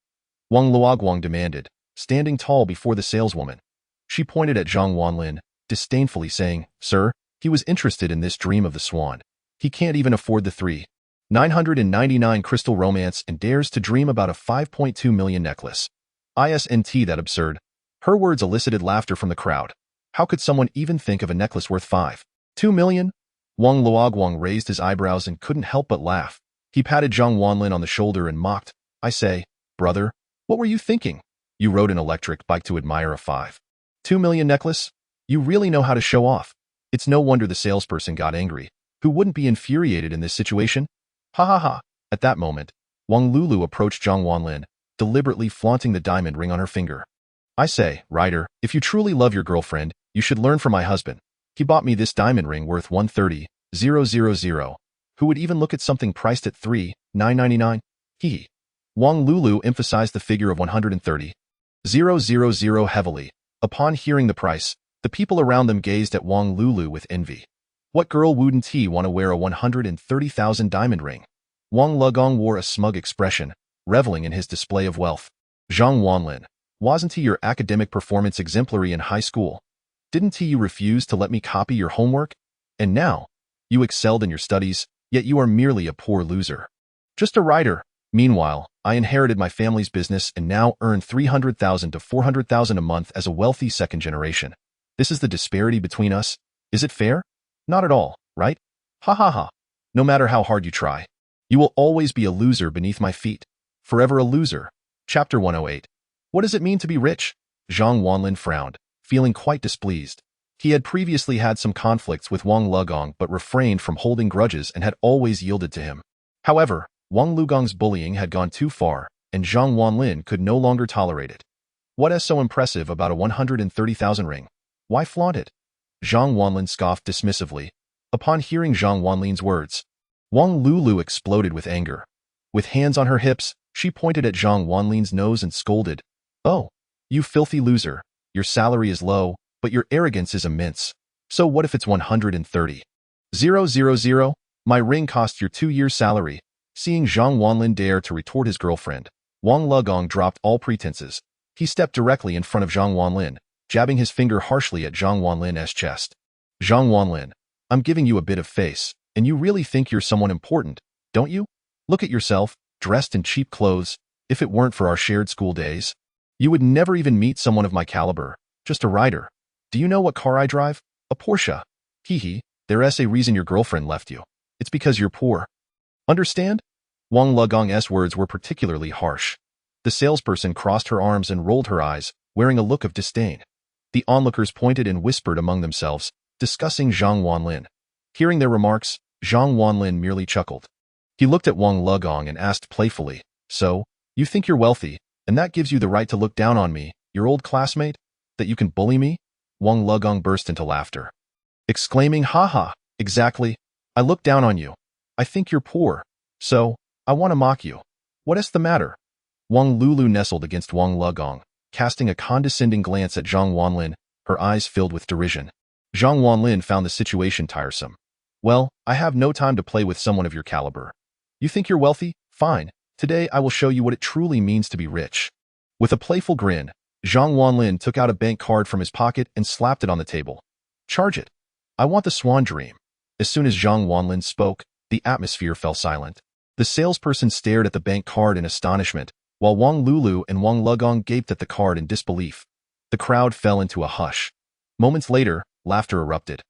Wang Luoguang demanded, standing tall before the saleswoman. She pointed at Zhang Wanlin, disdainfully saying, Sir, he was interested in this dream of the swan. He can't even afford the 3,999 crystal romance and dares to dream about a 5.2 million necklace. Isn't that absurd? Her words elicited laughter from the crowd. How could someone even think of a necklace worth 5.2 million? Wang Luoguang raised his eyebrows and couldn't help but laugh. He patted Zhang Wanlin on the shoulder and mocked. I say, brother, what were you thinking? You rode an electric bike to admire a 5.2 million necklace? You really know how to show off. It's no wonder the salesperson got angry. Who wouldn't be infuriated in this situation? Ha ha ha. At that moment, Wang Lulu approached Zhang Wanlin, deliberately flaunting the diamond ring on her finger. I say, Ryder, if you truly love your girlfriend, you should learn from my husband. He bought me this diamond ring worth 130,000. Who would even look at something priced at 3,999? Hee. Wang Lulu emphasized the figure of 130,000 heavily. Upon hearing the price, the people around them gazed at Wang Lulu with envy. What girl wouldn't he want to wear a 130,000 diamond ring? Wang Luoguang wore a smug expression, reveling in his display of wealth. Zhang Wanlin, wasn't he your academic performance exemplary in high school? Didn't he refuse to let me copy your homework? And now, you excelled in your studies, yet you are merely a poor loser. Just a writer. Meanwhile, I inherited my family's business and now earn 300,000 to 400,000 a month as a wealthy second generation. This is the disparity between us. Is it fair? Not at all, right? Ha ha ha. No matter how hard you try, you will always be a loser beneath my feet. Forever a loser. Chapter 108. What does it mean to be rich? Zhang Wanlin frowned, feeling quite displeased. He had previously had some conflicts with Wang Luoguang but refrained from holding grudges and had always yielded to him. However, Wang Luoguang's bullying had gone too far, and Zhang Wanlin could no longer tolerate it. What is so impressive about a 130,000 ring? Why flaunt it? Zhang Wanlin scoffed dismissively. Upon hearing Zhang Wanlin's words, Wang Lulu exploded with anger. With hands on her hips, she pointed at Zhang Wanlin's nose and scolded. Oh, you filthy loser. Your salary is low, but your arrogance is immense. So what if it's 130,000? My ring cost your 2 years' salary. Seeing Zhang Wanlin dare to retort his girlfriend, Wang Luoguang dropped all pretenses. He stepped directly in front of Zhang Wanlin, jabbing his finger harshly at Zhang Wanlin's chest. Zhang Wanlin, I'm giving you a bit of face, and you really think you're someone important, don't you? Look at yourself, dressed in cheap clothes. If it weren't for our shared school days, you would never even meet someone of my caliber, just a rider. Do you know what car I drive? A Porsche. Hee. There's a reason your girlfriend left you. It's because you're poor. Understand? Wang Luoguang's words were particularly harsh. The salesperson crossed her arms and rolled her eyes, wearing a look of disdain. The onlookers pointed and whispered among themselves, discussing Zhang Wanlin. Hearing their remarks, Zhang Wanlin merely chuckled. He looked at Wang Luoguang and asked playfully, So, you think you're wealthy, and that gives you the right to look down on me, your old classmate? That you can bully me? Wang Luoguang burst into laughter, exclaiming, Ha ha, exactly. I look down on you. I think you're poor. So, I want to mock you. What is the matter? Wang Lulu nestled against Wang Luoguang, casting a condescending glance at Zhang Wanlin, her eyes filled with derision. Zhang Wanlin found the situation tiresome. Well, I have no time to play with someone of your caliber. You think you're wealthy? Fine. Today I will show you what it truly means to be rich. With a playful grin, Zhang Wanlin took out a bank card from his pocket and slapped it on the table. Charge it. I want the swan dream. As soon as Zhang Wanlin spoke, the atmosphere fell silent. The salesperson stared at the bank card in astonishment, while Wang Lulu and Wang Legong gaped at the card in disbelief. The crowd fell into a hush. Moments later, laughter erupted.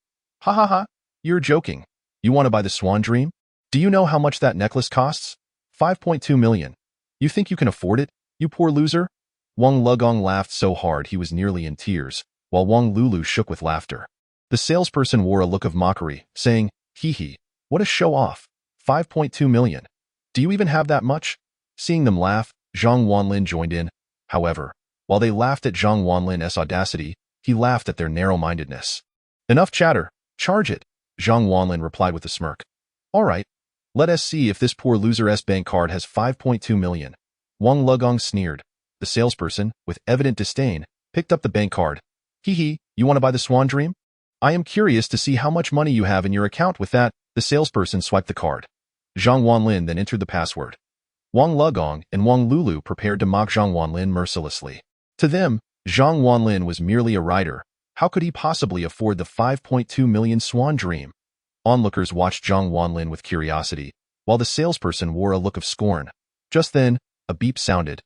Ha ha ha, you're joking. You want to buy the swan dream? Do you know how much that necklace costs? 5.2 million. You think you can afford it, you poor loser? Wang Legong laughed so hard he was nearly in tears, while Wang Lulu shook with laughter. The salesperson wore a look of mockery, saying, hee hee, what a show-off. 5.2 million. Do you even have that much? Seeing them laugh, Zhang Wanlin joined in. However, while they laughed at Zhang Wanlin's audacity, he laughed at their narrow-mindedness. Enough chatter. Charge it, Zhang Wanlin replied with a smirk. All right. Let us see if this poor loser's bank card has 5.2 million. Wang Legong sneered. The salesperson, with evident disdain, picked up the bank card. Hee hee, you want to buy the swan dream? I am curious to see how much money you have in your account with that. The salesperson swiped the card. Zhang Wanlin then entered the password. Wang Legong and Wang Lulu prepared to mock Zhang Wanlin mercilessly. To them, Zhang Wanlin was merely a writer. How could he possibly afford the 5.2 million swan dream? Onlookers watched Zhang Wanlin with curiosity, while the salesperson wore a look of scorn. Just then, a beep sounded,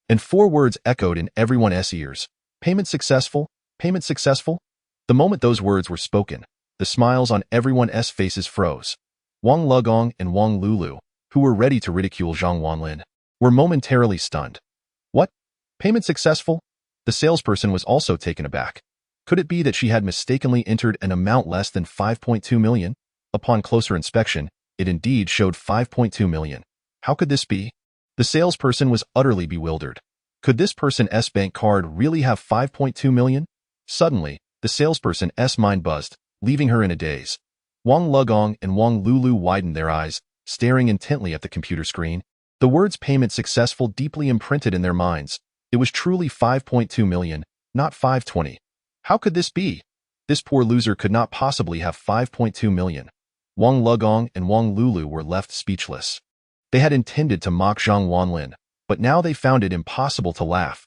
and 4 words echoed in everyone's ears. Payment successful? Payment successful? The moment those words were spoken, the smiles on everyone's faces froze. Wang Legong and Wang Lulu, who were ready to ridicule Zhang Wanlin, were momentarily stunned. What? Payment successful? The salesperson was also taken aback. Could it be that she had mistakenly entered an amount less than 5.2 million? Upon closer inspection, it indeed showed 5.2 million. How could this be? The salesperson was utterly bewildered. Could this person's bank card really have 5.2 million? Suddenly, the salesperson's mind buzzed, leaving her in a daze. Wang Legong and Wang Lulu widened their eyes, staring intently at the computer screen. The words payment successful deeply imprinted in their minds. It was truly 5.2 million, not 520. How could this be? This poor loser could not possibly have 5.2 million. Wang Legong and Wang Lulu were left speechless. They had intended to mock Zhang Wanlin, but now they found it impossible to laugh.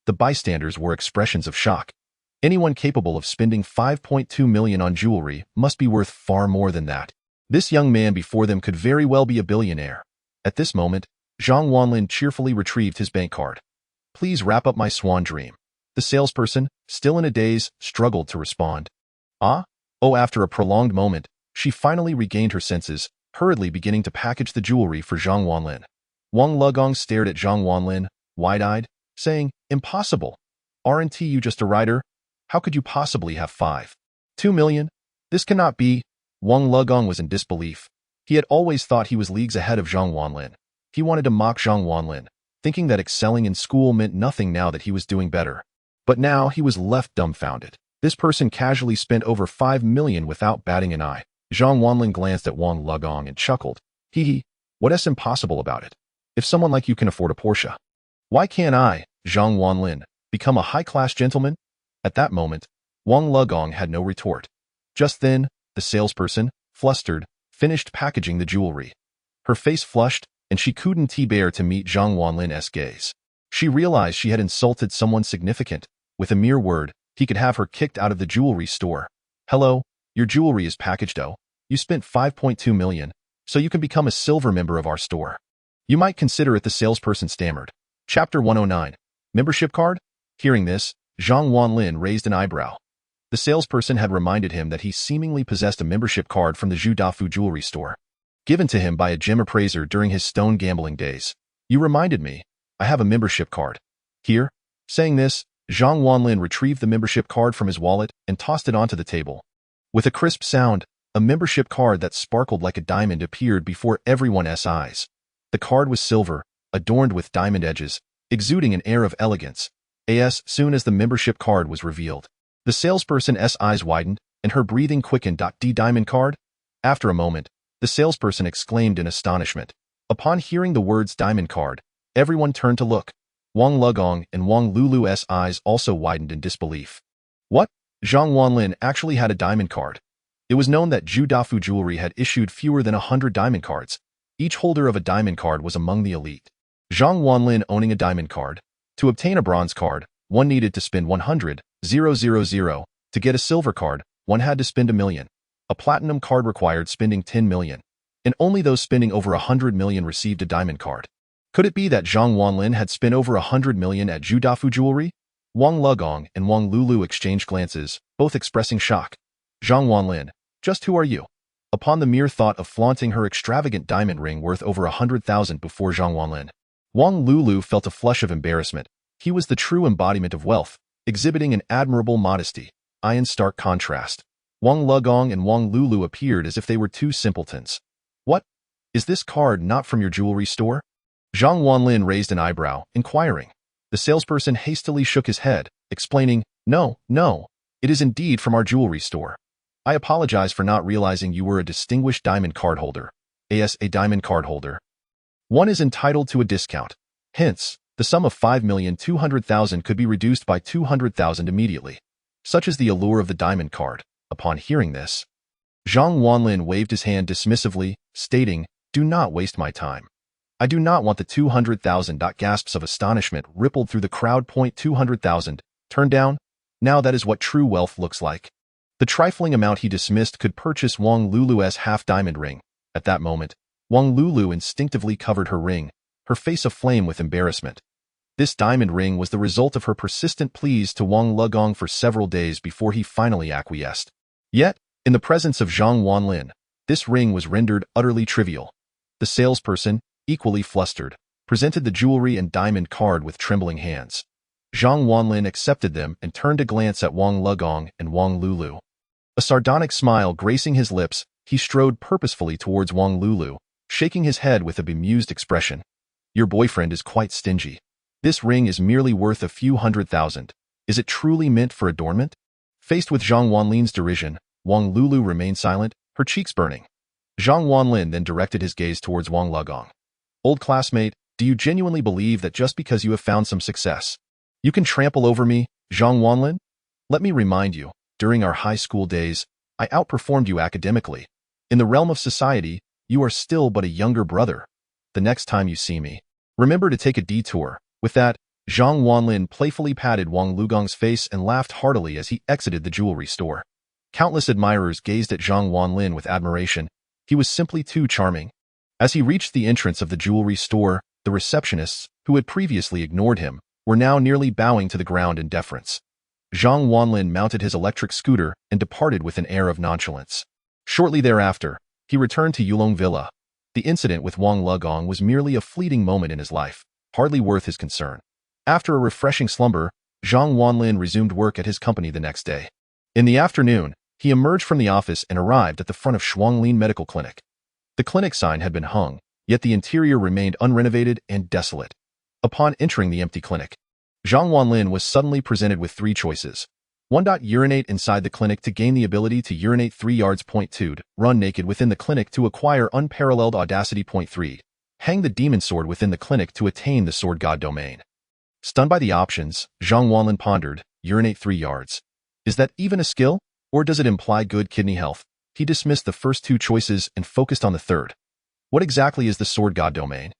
The bystanders wore expressions of shock. Anyone capable of spending 5.2 million on jewelry must be worth far more than that. This young man before them could very well be a billionaire. At this moment, Zhang Wanlin cheerfully retrieved his bank card. Please wrap up my swan dream. The salesperson, still in a daze, struggled to respond. After a prolonged moment, she finally regained her senses, hurriedly beginning to package the jewelry for Zhang Wanlin. Wang Legong stared at Zhang Wanlin, wide-eyed, saying, Impossible. Aren't you just a writer? How could you possibly have 5.2 million? This cannot be. Wang Legong was in disbelief. He had always thought he was leagues ahead of Zhang Wanlin. He wanted to mock Zhang Wanlin, thinking that excelling in school meant nothing now that he was doing better. But now he was left dumbfounded. This person casually spent over 5 million without batting an eye. Zhang Wanlin glanced at Wang Legong and chuckled. Hee hee, what's impossible about it? If someone like you can afford a Porsche, why can't I, Zhang Wanlin, become a high-class gentleman? At that moment, Wang Legong had no retort. Just then, the salesperson, flustered, finished packaging the jewelry. Her face flushed, and she couldn't bear to meet Zhang Wanlin's gaze. She realized she had insulted someone significant. With a mere word, he could have her kicked out of the jewelry store. Hello, your jewelry is packaged. You spent 5.2 million, so you can become a silver member of our store. You might consider it, the salesperson stammered. Chapter 109. Membership card? Hearing this, Zhang Wanlin raised an eyebrow. The salesperson had reminded him that he seemingly possessed a membership card from the Zhu Dafu jewelry store, given to him by a gem appraiser during his stone gambling days. You reminded me. I have a membership card. Here. Saying this, Zhang Wanlin retrieved the membership card from his wallet and tossed it onto the table. With a crisp sound, a membership card that sparkled like a diamond appeared before everyone's eyes. The card was silver, adorned with diamond edges, exuding an air of elegance. As soon as the membership card was revealed, the salesperson's eyes widened, and her breathing quickened. D diamond card? After a moment, the salesperson exclaimed in astonishment. Upon hearing the words diamond card, everyone turned to look. Wang Legong and Wang Lulu's eyes also widened in disbelief. What? Zhang Wanlin actually had a diamond card. It was known that Zhu Dafu Jewelry had issued fewer than 100 diamond cards. Each holder of a diamond card was among the elite. Zhang Wanlin owning a diamond card. To obtain a bronze card, one needed to spend 100,000. To get a silver card, one had to spend 1,000,000. A platinum card required spending 10 million. And only those spending over 100 million received a diamond card. Could it be that Zhang Wanlin had spent over 100 million at Zhu Dafu Jewelry? Wang Legong and Wang Lulu exchanged glances, both expressing shock. Zhang Wanlin, just who are you? Upon the mere thought of flaunting her extravagant diamond ring worth over 100,000 before Zhang Wanlin, Wang Lulu felt a flush of embarrassment. He was the true embodiment of wealth, exhibiting an admirable modesty. In stark contrast, Wang Legong and Wang Lulu appeared as if they were two simpletons. What? Is this card not from your jewelry store? Zhang Wanlin raised an eyebrow, inquiring. The salesperson hastily shook his head, explaining, No, it is indeed from our jewelry store. I apologize for not realizing you were a distinguished diamond card holder. As a diamond card holder, one is entitled to a discount. Hence, the sum of 5,200,000 could be reduced by 200,000 immediately. Such is the allure of the diamond card. Upon hearing this, Zhang Wanlin waved his hand dismissively, stating, Do not waste my time. I do not want the 200,000. Gasps of astonishment rippled through the crowd. 200,000. Turned down? Now that is what true wealth looks like. The trifling amount he dismissed could purchase Wang Lulu's half-diamond ring. At that moment, Wang Lulu instinctively covered her ring, her face aflame with embarrassment. This diamond ring was the result of her persistent pleas to Wang Legong for several days before he finally acquiesced. Yet, in the presence of Zhang Wanlin, this ring was rendered utterly trivial. The salesperson, equally flustered, presented the jewelry and diamond card with trembling hands. Zhang Wanlin accepted them and turned a glance at Wang Legong and Wang Lulu. A sardonic smile gracing his lips, he strode purposefully towards Wang Lulu, shaking his head with a bemused expression. Your boyfriend is quite stingy. This ring is merely worth a few 100,000. Is it truly meant for adornment? Faced with Zhang Wanlin's derision, Wang Lulu remained silent, her cheeks burning. Zhang Wanlin then directed his gaze towards Wang Legong. Old classmate, do you genuinely believe that just because you have found some success, you can trample over me, Zhang Wanlin? Let me remind you, during our high school days, I outperformed you academically. In the realm of society, you are still but a younger brother. The next time you see me, remember to take a detour. With that, Zhang Wanlin playfully patted Wang Legong's face and laughed heartily as he exited the jewelry store. Countless admirers gazed at Zhang Wanlin with admiration. He was simply too charming. As he reached the entrance of the jewelry store, the receptionists, who had previously ignored him, were now nearly bowing to the ground in deference. Zhang Wanlin mounted his electric scooter and departed with an air of nonchalance. Shortly thereafter, he returned to Yulong Villa. The incident with Wang Legong was merely a fleeting moment in his life, hardly worth his concern. After a refreshing slumber, Zhang Wanlin resumed work at his company the next day. In the afternoon, he emerged from the office and arrived at the front of Shuanglin Medical Clinic. The clinic sign had been hung, yet the interior remained unrenovated and desolate. Upon entering the empty clinic, Zhang Wanlin was suddenly presented with three choices. 1. Urinate inside the clinic to gain the ability to urinate 3 yards. 2. Run naked within the clinic to acquire unparalleled audacity. 3. Hang the demon sword within the clinic to attain the sword god domain. Stunned by the options, Zhang Wanlin pondered, urinate 3 yards. Is that even a skill, or does it imply good kidney health? He dismissed the first two choices and focused on the third. What exactly is the sword god domain?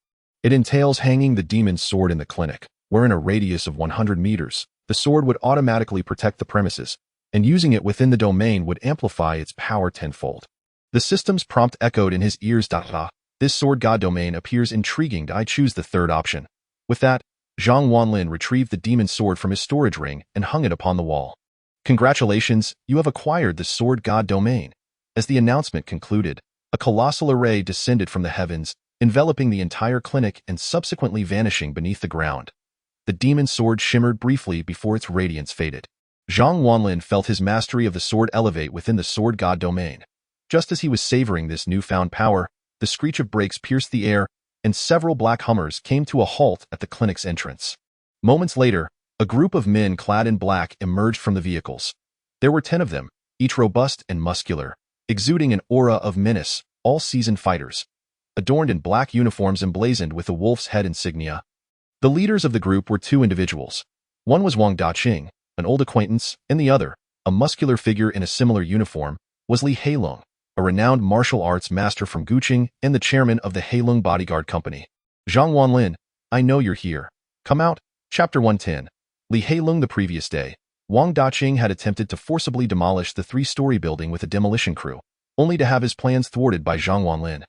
It entails hanging the demon's sword in the clinic, where in a radius of 100 meters, the sword would automatically protect the premises, and using it within the domain would amplify its power tenfold. The system's prompt echoed in his ears. This sword god domain appears intriguing. I choose the third option. With that, Zhang Wanlin retrieved the demon's sword from his storage ring and hung it upon the wall. Congratulations, you have acquired the sword god domain. As the announcement concluded, a colossal array descended from the heavens, enveloping the entire clinic and subsequently vanishing beneath the ground. The demon's sword shimmered briefly before its radiance faded. Zhang Wanlin felt his mastery of the sword elevate within the sword god domain. Just as he was savoring this newfound power, the screech of brakes pierced the air, and several black Hummers came to a halt at the clinic's entrance. Moments later, a group of men clad in black emerged from the vehicles. There were 10 of them, each robust and muscular, exuding an aura of menace, all seasoned fighters. Adorned in black uniforms emblazoned with a wolf's head insignia. The leaders of the group were 2 individuals. One was Wang Daqing, an old acquaintance, and the other, A muscular figure in a similar uniform was Li Heilong, a renowned martial arts master from Guqing and the chairman of the Heilong bodyguard company. Zhang Wanlin, I know you're here. Come out. Chapter 110. Li Heilong. The previous day, Wang Daqing had attempted to forcibly demolish the three-story building with a demolition crew, only to have his plans thwarted by Zhang Wanlin.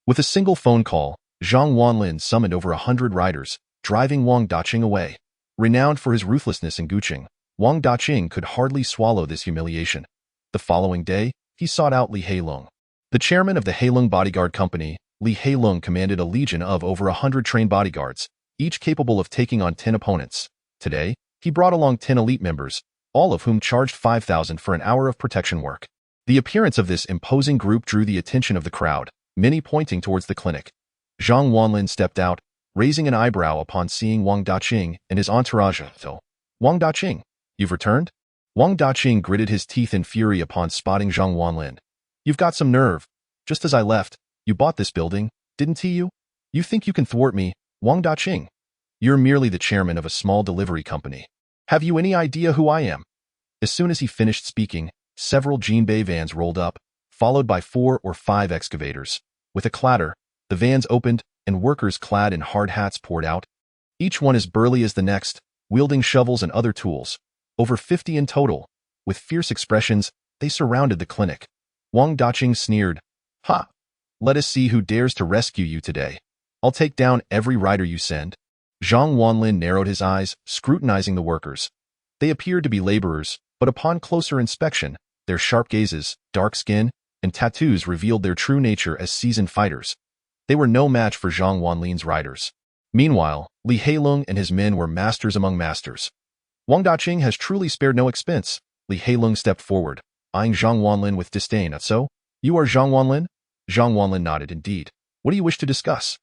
With a single phone call, Zhang Wanlin summoned over 100 riders, driving Wang Daqing away. Renowned for his ruthlessness in Guqing, Wang Daqing could hardly swallow this humiliation. The following day, he sought out Li Heilong. The chairman of the Heilong bodyguard company, Li Heilong commanded a legion of over 100 trained bodyguards, each capable of taking on 10 opponents. Today, he brought along 10 elite members, all of whom charged 5,000 for an hour of protection work. The appearance of this imposing group drew the attention of the crowd, many pointing towards the clinic. Zhang Wanlin stepped out, raising an eyebrow upon seeing Wang Daqing and his entourage. So, Wang Daqing, you've returned? Wang Daqing gritted his teeth in fury upon spotting Zhang Wanlin. You've got some nerve. Just as I left, you bought this building, didn't you? You think you can thwart me, Wang Daqing? You're merely the chairman of a small delivery company. Have you any idea who I am? As soon as he finished speaking, several Jinbei vans rolled up, followed by 4 or 5 excavators. With a clatter, the vans opened, and workers clad in hard hats poured out. Each one as burly as the next, wielding shovels and other tools. Over 50 in total. With fierce expressions, they surrounded the clinic. Wang Daqing sneered. Ha! Let us see who dares to rescue you today. I'll take down every rider you send. Zhang Wanlin narrowed his eyes, scrutinizing the workers. They appeared to be laborers, but upon closer inspection, their sharp gazes, dark skin, and tattoos revealed their true nature as seasoned fighters. They were no match for Zhang Wanlin's riders. Meanwhile, Li Heilong and his men were masters among masters. Wang Daqing has truly spared no expense. Li Heilong stepped forward, eyeing Zhang Wanlin with disdain. So, you are Zhang Wanlin? Zhang Wanlin nodded. Indeed. What do you wish to discuss?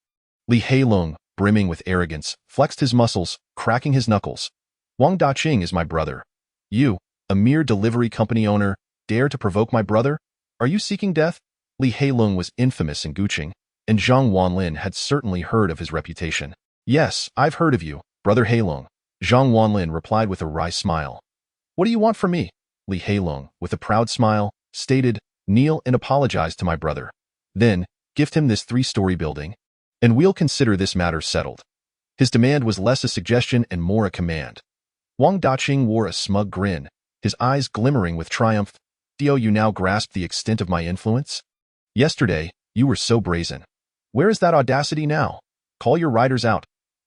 Li Heilong, brimming with arrogance, flexed his muscles, cracking his knuckles. Wang Daqing is my brother. You, a mere delivery company owner, dare to provoke my brother? Are you seeking death? Li Heilong was infamous in Guqing, and Zhang Wanlin had certainly heard of his reputation. Yes, I've heard of you, Brother Heilong. Zhang Wanlin replied with a wry smile. What do you want from me? Li Heilong, with a proud smile, stated, kneel and apologize to my brother. Then, gift him this 3-story building, and we'll consider this matter settled. His demand was less a suggestion and more a command. Wang Daqing wore a smug grin, his eyes glimmering with triumph. Do you now grasp the extent of my influence? Yesterday, you were so brazen. Where is that audacity now? Call your riders out.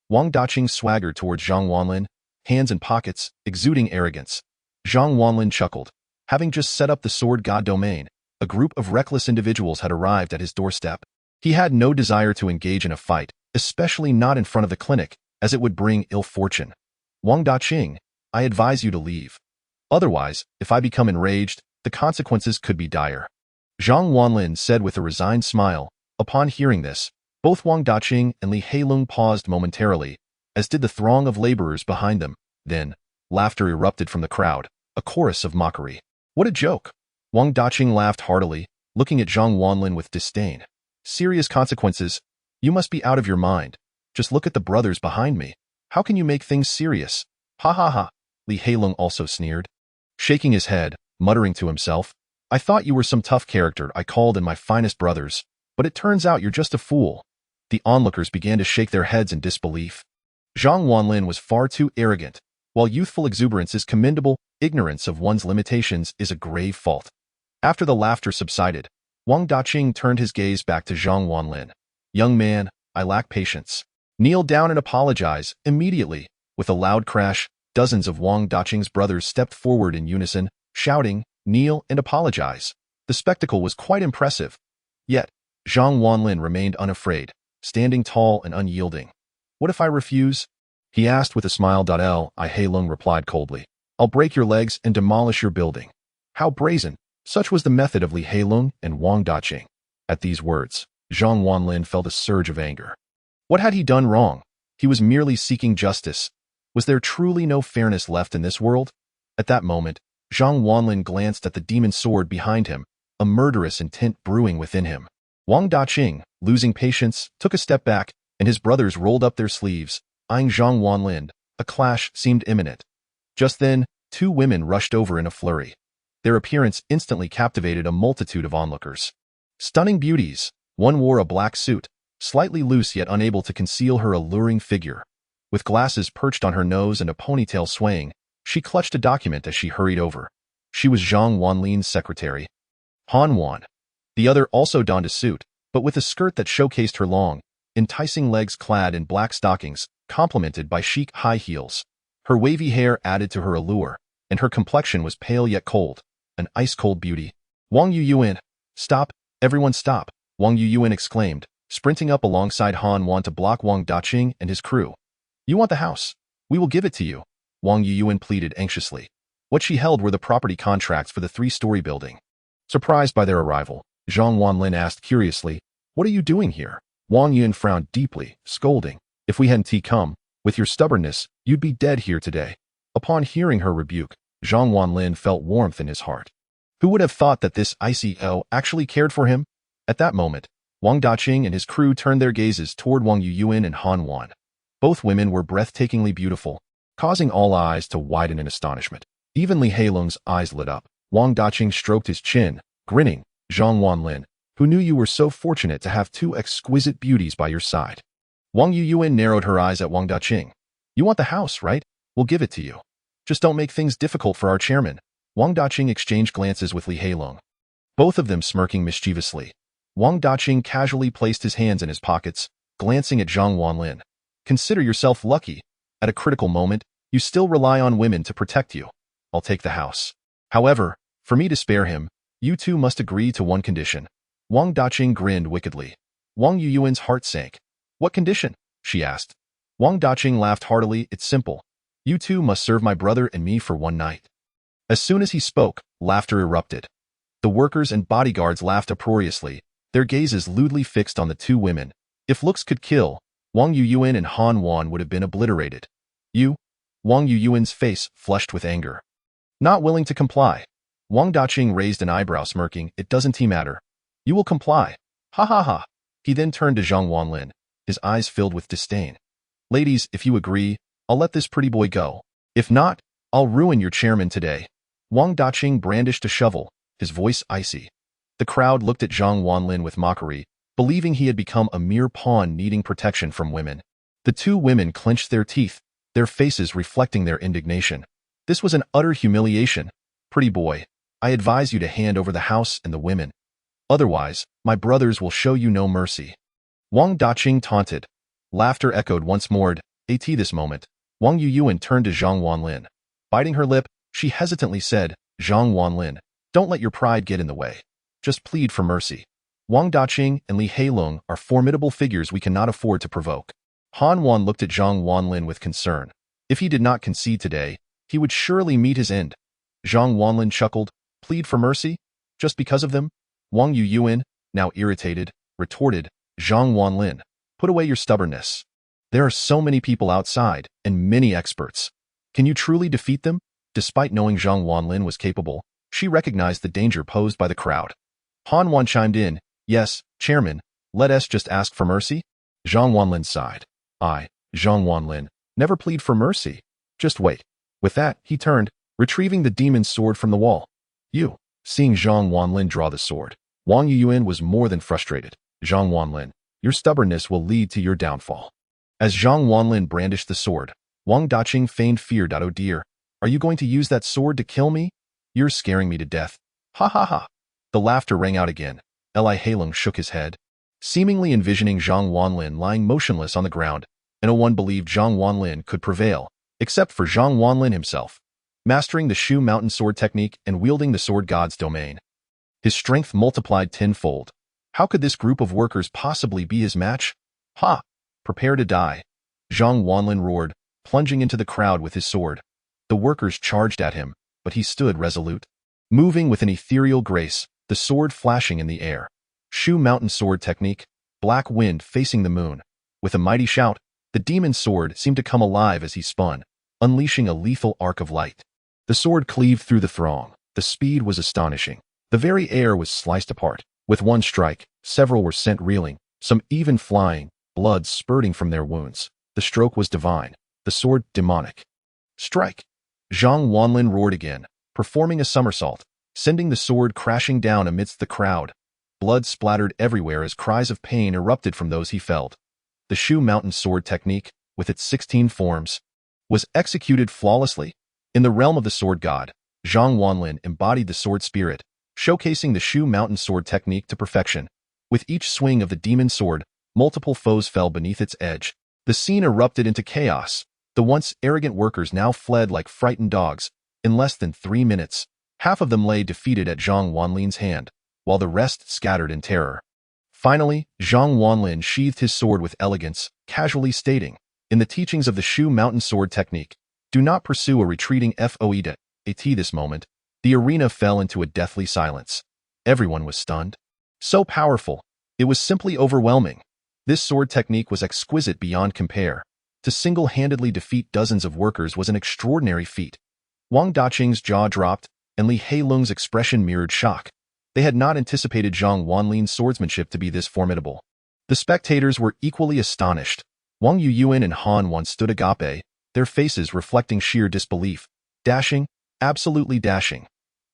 Wang Daqing swaggered towards Zhang Wanlin, hands in pockets, exuding arrogance. Zhang Wanlin chuckled. Having just set up the sword god domain, a group of reckless individuals had arrived at his doorstep. He had no desire to engage in a fight, especially not in front of the clinic, as it would bring ill fortune. Wang Daqing, I advise you to leave. Otherwise, if I become enraged, the consequences could be dire. Zhang Wanlin said with a resigned smile. Upon hearing this, both Wang Daqing and Li Heilong paused momentarily, as did the throng of laborers behind them. Then, laughter erupted from the crowd, a chorus of mockery. What a joke! Wang Daqing laughed heartily, looking at Zhang Wanlin with disdain. Serious consequences? You must be out of your mind. Just look at the brothers behind me. How can you make things serious? Ha ha ha! Li Heilong also sneered. Shaking his head, muttering to himself, I thought you were some tough character I called in my finest brothers, but it turns out you're just a fool. The onlookers began to shake their heads in disbelief. Zhang Wanlin was far too arrogant. While youthful exuberance is commendable, ignorance of one's limitations is a grave fault. After the laughter subsided, Wang Daqing turned his gaze back to Zhang Wanlin. Young man, I lack patience. Kneel down and apologize immediately. With a loud crash, dozens of Wang Daqing's brothers stepped forward in unison, shouting, kneel and apologize. The spectacle was quite impressive. Yet, Zhang Wanlin remained unafraid, standing tall and unyielding. What if I refuse? He asked with a smile. Li Heilong replied coldly. I'll break your legs and demolish your building. How brazen! Such was the method of Li Heilong and Wang Daqing. At these words, Zhang Wanlin felt a surge of anger. What had he done wrong? He was merely seeking justice. Was there truly no fairness left in this world? At that moment, Zhang Wanlin glanced at the demon sword behind him, a murderous intent brewing within him. Wang Daqing, losing patience, took a step back, and his brothers rolled up their sleeves, eyeing Zhang Wanlin. A clash seemed imminent. Just then, 2 women rushed over in a flurry. Their appearance instantly captivated a multitude of onlookers. Stunning beauties, one wore a black suit, slightly loose yet unable to conceal her alluring figure. With glasses perched on her nose and a ponytail swaying, she clutched a document as she hurried over. She was Zhang Wanlin's secretary, Han Wan. The other also donned a suit, but with a skirt that showcased her long, enticing legs clad in black stockings, complemented by chic high heels. Her wavy hair added to her allure, and her complexion was pale yet cold, an ice-cold beauty. Wang Yuyuan, stop, everyone stop, Wang Yuyuan exclaimed, sprinting up alongside Han Wan to block Wang Daqing and his crew. You want the house? We will give it to you, Wang Yuyuan pleaded anxiously. What she held were the property contracts for the 3-story building. Surprised by their arrival, Zhang Wanlin asked curiously, What are you doing here? Wang Yun frowned deeply, scolding, If we hadn't come, with your stubbornness, you'd be dead here today. Upon hearing her rebuke, Zhang Wanlin felt warmth in his heart. Who would have thought that this ICO actually cared for him? At that moment, Wang Daqing and his crew turned their gazes toward Wang Yuyuan and Han Wan. Both women were breathtakingly beautiful, causing all eyes to widen in astonishment. Even Li Heilong's eyes lit up. Wang Daqing stroked his chin, grinning, Zhang Wanlin, who knew you were so fortunate to have 2 exquisite beauties by your side. Wang Yuyuan narrowed her eyes at Wang Daqing. You want the house, right? We'll give it to you. Just don't make things difficult for our chairman. Wang Daqing exchanged glances with Li Heilong, both of them smirking mischievously. Wang Daqing casually placed his hands in his pockets, glancing at Zhang Wanlin. Consider yourself lucky. At a critical moment, you still rely on women to protect you. I'll take the house. However, for me to spare him, you two must agree to one condition. Wang Daqing grinned wickedly. Wang Yuyuan's heart sank. What condition? She asked. Wang Daqing laughed heartily. It's simple. You two must serve my brother and me for one night. As soon as he spoke, laughter erupted. The workers and bodyguards laughed uproariously, their gazes lewdly fixed on the 2 women. If looks could kill, Wang Yuyuan and Han Wan would have been obliterated. You? Wang Yuyuan's face flushed with anger. Not willing to comply. Wang Daqing raised an eyebrow, smirking. It doesn't matter. You will comply. Ha ha ha. He then turned to Zhang Wanlin, his eyes filled with disdain. Ladies, if you agree, I'll let this pretty boy go. If not, I'll ruin your chairman today. Wang Daqing brandished a shovel, his voice icy. The crowd looked at Zhang Wanlin with mockery, believing he had become a mere pawn needing protection from women. The 2 women clenched their teeth, their faces reflecting their indignation. This was an utter humiliation. Pretty boy, I advise you to hand over the house and the women. Otherwise, my brothers will show you no mercy. Wang Daqing taunted. Laughter echoed once more. At this moment, Wang Yuyuan turned to Zhang Wanlin. Biting her lip, she hesitantly said, Zhang Wanlin, don't let your pride get in the way. Just plead for mercy. Wang Daqing and Li Heilong are formidable figures we cannot afford to provoke. Han Wan looked at Zhang Wanlin with concern. If he did not concede today, he would surely meet his end. Zhang Wanlin chuckled. Plead for mercy? Just because of them? Wang Yuyuan, now irritated, retorted, Zhang Wanlin, put away your stubbornness. There are so many people outside, and many experts. Can you truly defeat them? Despite knowing Zhang Wanlin was capable, she recognized the danger posed by the crowd. Han Wan chimed in, Yes, Chairman, let us just ask for mercy. Zhang Wanlin sighed. I, Zhang Wanlin, never plead for mercy. Just wait. With that, he turned, retrieving the demon's sword from the wall. You. Seeing Zhang Wanlin draw the sword, Wang Yuyuan was more than frustrated. Zhang Wanlin, your stubbornness will lead to your downfall. As Zhang Wanlin brandished the sword, Wang Daqing feigned fear. Oh dear, are you going to use that sword to kill me? You're scaring me to death. Ha ha ha. The laughter rang out again. Li Heilong shook his head, seemingly envisioning Zhang Wanlin lying motionless on the ground, and no one believed Zhang Wanlin could prevail, except for Zhang Wanlin himself, mastering the Shu Mountain sword technique and wielding the sword god's domain. His strength multiplied tenfold. How could this group of workers possibly be his match? Ha! Prepare to die. Zhang Wanlin roared, plunging into the crowd with his sword. The workers charged at him, but he stood resolute, moving with an ethereal grace, the sword flashing in the air. Shu Mountain sword technique, black wind facing the moon. With a mighty shout, the demon's sword seemed to come alive as he spun, unleashing a lethal arc of light. The sword cleaved through the throng. The speed was astonishing. The very air was sliced apart. With one strike, several were sent reeling, some even flying, blood spurting from their wounds. The stroke was divine, the sword demonic. Strike! Zhang Wanlin roared again, performing a somersault. sending the sword crashing down amidst the crowd. Blood splattered everywhere as cries of pain erupted from those he felled. The Shu Mountain sword technique, with its 16 forms, was executed flawlessly. In the realm of the sword god, Zhang Wanlin embodied the sword spirit, showcasing the Shu Mountain sword technique to perfection. With each swing of the demon sword, multiple foes fell beneath its edge. The scene erupted into chaos. The once arrogant workers now fled like frightened dogs. In less than 3 minutes, half of them lay defeated at Zhang Wanlin's hand, while the rest scattered in terror. Finally, Zhang Wanlin sheathed his sword with elegance, casually stating, "In the teachings of the Shu Mountain sword technique, do not pursue a retreating foe at this moment." The arena fell into a deathly silence. Everyone was stunned. So powerful, it was simply overwhelming. This sword technique was exquisite beyond compare. To single-handedly defeat dozens of workers was an extraordinary feat. Wang Daqing's jaw dropped, and Li Heilung's expression mirrored shock. They had not anticipated Zhang Wanlin's swordsmanship to be this formidable. The spectators were equally astonished. Wang Yuyuan and Han Wan stood agape, their faces reflecting sheer disbelief. Dashing, absolutely dashing.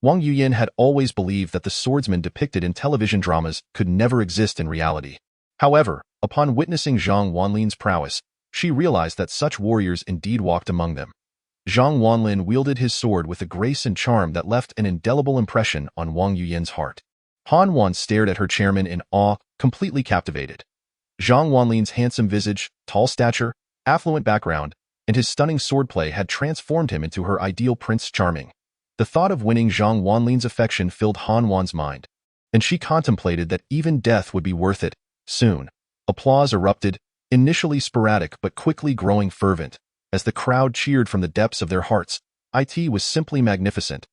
Wang Yuyan had always believed that the swordsmen depicted in television dramas could never exist in reality. However, upon witnessing Zhang Wanlin's prowess, she realized that such warriors indeed walked among them. Zhang Wanlin wielded his sword with a grace and charm that left an indelible impression on Wang Yuyan's heart. Han Wan stared at her chairman in awe, completely captivated. Zhang Wanlin's handsome visage, tall stature, affluent background, and his stunning swordplay had transformed him into her ideal Prince Charming. The thought of winning Zhang Wanlin's affection filled Han Wan's mind, and she contemplated that even death would be worth it. Soon, applause erupted, initially sporadic but quickly growing fervent, as the crowd cheered from the depths of their hearts. It was simply magnificent.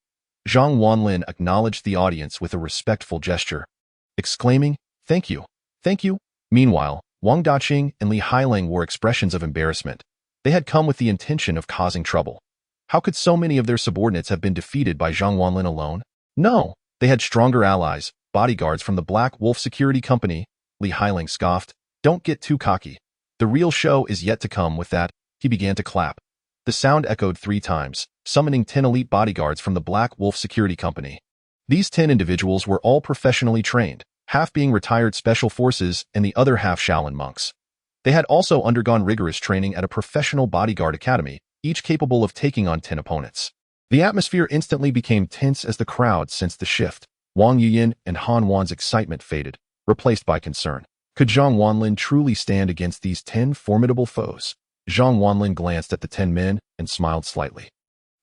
Zhang Wanlin acknowledged the audience with a respectful gesture, exclaiming, "Thank you, thank you." Meanwhile, Wang Daqing and Li Hailang wore expressions of embarrassment. They had come with the intention of causing trouble. How could so many of their subordinates have been defeated by Zhang Wanlin alone? No, they had stronger allies, bodyguards from the Black Wolf Security Company. Li Hailang scoffed, "Don't get too cocky. The real show is yet to come." With that, he began to clap. The sound echoed 3 times, summoning 10 elite bodyguards from the Black Wolf Security Company. These 10 individuals were all professionally trained, half being retired special forces and the other half Shaolin monks. They had also undergone rigorous training at a professional bodyguard academy, each capable of taking on 10 opponents. The atmosphere instantly became tense as the crowd sensed the shift. Wang Yuyan and Han Wan's excitement faded, replaced by concern. Could Zhang Wanlin truly stand against these 10 formidable foes? Zhang Wanlin glanced at the 10 men and smiled slightly.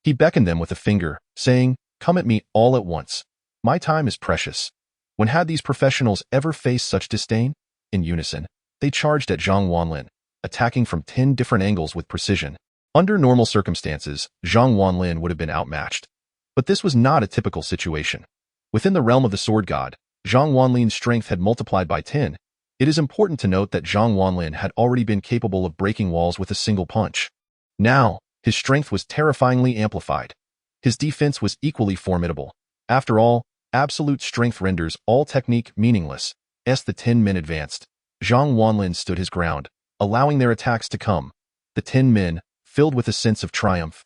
He beckoned them with a finger, saying, "Come at me all at once. My time is precious." When had these professionals ever faced such disdain? In unison, they charged at Zhang Wanlin, attacking from 10 different angles with precision. Under normal circumstances, Zhang Wanlin would have been outmatched. But this was not a typical situation. Within the realm of the sword god, Zhang Wanlin's strength had multiplied by 10. It is important to note that Zhang Wanlin had already been capable of breaking walls with a single punch. Now, his strength was terrifyingly amplified. His defense was equally formidable. After all, absolute strength renders all technique meaningless. As the 10 men advanced, Zhang Wanlin stood his ground, allowing their attacks to come. The 10 men, filled with a sense of triumph,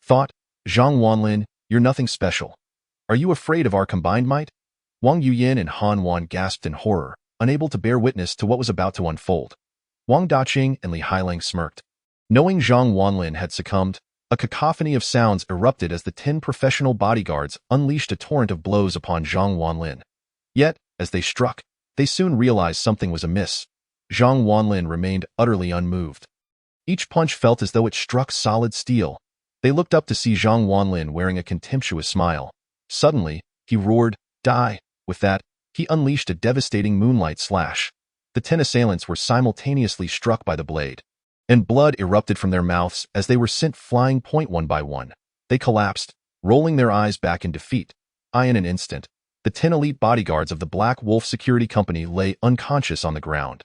thought, "Zhang Wanlin, you're nothing special. Are you afraid of our combined might?" Wang Yuyan and Han Wan gasped in horror, unable to bear witness to what was about to unfold. Wang Daqing and Li Hailang smirked. Knowing Zhang Wanlin had succumbed, a cacophony of sounds erupted as the 10 professional bodyguards unleashed a torrent of blows upon Zhang Wanlin. Yet, as they struck, they soon realized something was amiss. Zhang Wanlin remained utterly unmoved. Each punch felt as though it struck solid steel. They looked up to see Zhang Wanlin wearing a contemptuous smile. Suddenly, he roared, "Die!" With that, he unleashed a devastating moonlight slash. The 10 assailants were simultaneously struck by the blade, and blood erupted from their mouths as they were sent flying one by one. They collapsed, rolling their eyes back in defeat. In an instant, the 10 elite bodyguards of the Black Wolf Security Company lay unconscious on the ground.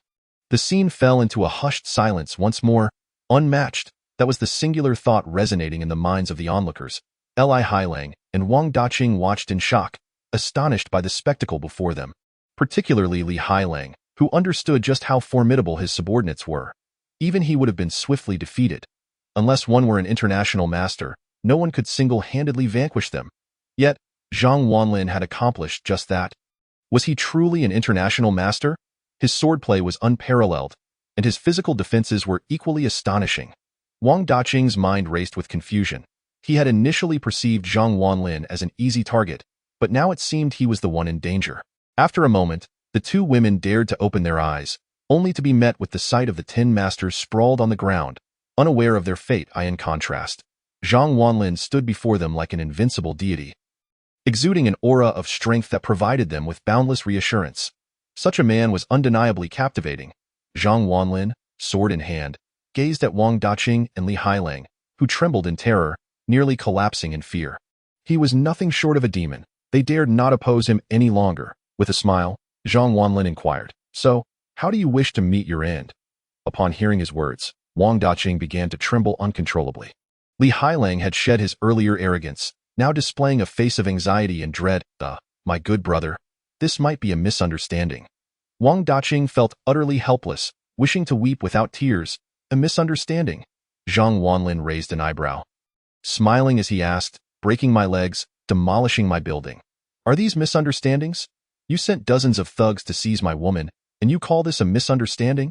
The scene fell into a hushed silence once more, unmatched. That was the singular thought resonating in the minds of the onlookers. Li Hailang and Wang Daqing watched in shock, astonished by the spectacle before them, particularly Li Hailang, who understood just how formidable his subordinates were. Even he would have been swiftly defeated. Unless one were an international master, no one could single-handedly vanquish them. Yet, Zhang Wanlin had accomplished just that. Was he truly an international master? His swordplay was unparalleled, and his physical defenses were equally astonishing. Wang Daqing's mind raced with confusion. He had initially perceived Zhang Wanlin as an easy target, but now it seemed he was the one in danger. After a moment, the two women dared to open their eyes, only to be met with the sight of the 10 masters sprawled on the ground, unaware of their fate. In contrast, Zhang Wanlin stood before them like an invincible deity, exuding an aura of strength that provided them with boundless reassurance. Such a man was undeniably captivating. Zhang Wanlin, sword in hand, gazed at Wang Daqing and Li Hailang, who trembled in terror, nearly collapsing in fear. He was nothing short of a demon. They dared not oppose him any longer. With a smile, Zhang Wanlin inquired, "So, how do you wish to meet your end?" Upon hearing his words, Wang Daqing began to tremble uncontrollably. Li Hailang had shed his earlier arrogance, now displaying a face of anxiety and dread. My good brother, this might be a misunderstanding." Wang Daqing felt utterly helpless, wishing to weep without tears. A misunderstanding? Zhang Wanlin raised an eyebrow, smiling as he asked, "Breaking my legs, demolishing my building. Are these misunderstandings? You sent dozens of thugs to seize my woman, and you call this a misunderstanding?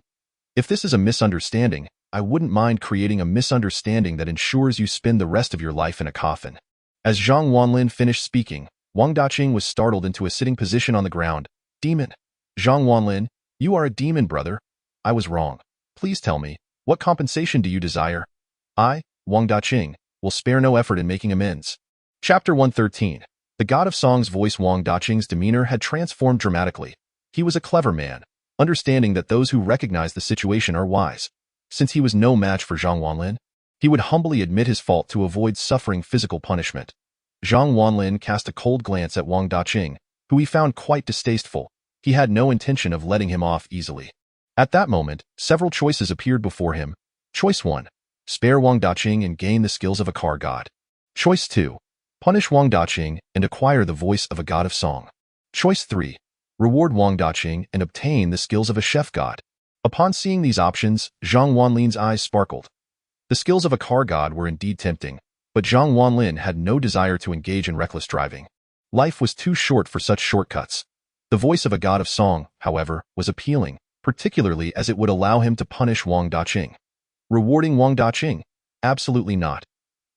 If this is a misunderstanding, I wouldn't mind creating a misunderstanding that ensures you spend the rest of your life in a coffin." As Zhang Wanlin finished speaking, Wang Daqing was startled into a sitting position on the ground. "Demon? Zhang Wanlin, you are a demon, brother. I was wrong. Please tell me, what compensation do you desire? I, Wang Daqing, will spare no effort in making amends." Chapter 113. The god of song's voice. Wang Daqing's demeanor had transformed dramatically. He was a clever man, understanding that those who recognize the situation are wise. Since he was no match for Zhang Wanlin, he would humbly admit his fault to avoid suffering physical punishment. Zhang Wanlin cast a cold glance at Wang Daqing, who he found quite distasteful. He had no intention of letting him off easily. At that moment, several choices appeared before him. Choice 1. Spare Wang Daqing and gain the skills of a car god. Choice 2. Punish Wang Daqing and acquire the voice of a god of song. Choice 3. Reward Wang Daqing and obtain the skills of a chef god. Upon seeing these options, Zhang Wanlin's eyes sparkled. The skills of a car god were indeed tempting, but Zhang Wanlin had no desire to engage in reckless driving. Life was too short for such shortcuts. The voice of a god of song, however, was appealing, particularly as it would allow him to punish Wang Daqing. Rewarding Wang Daqing? Absolutely not.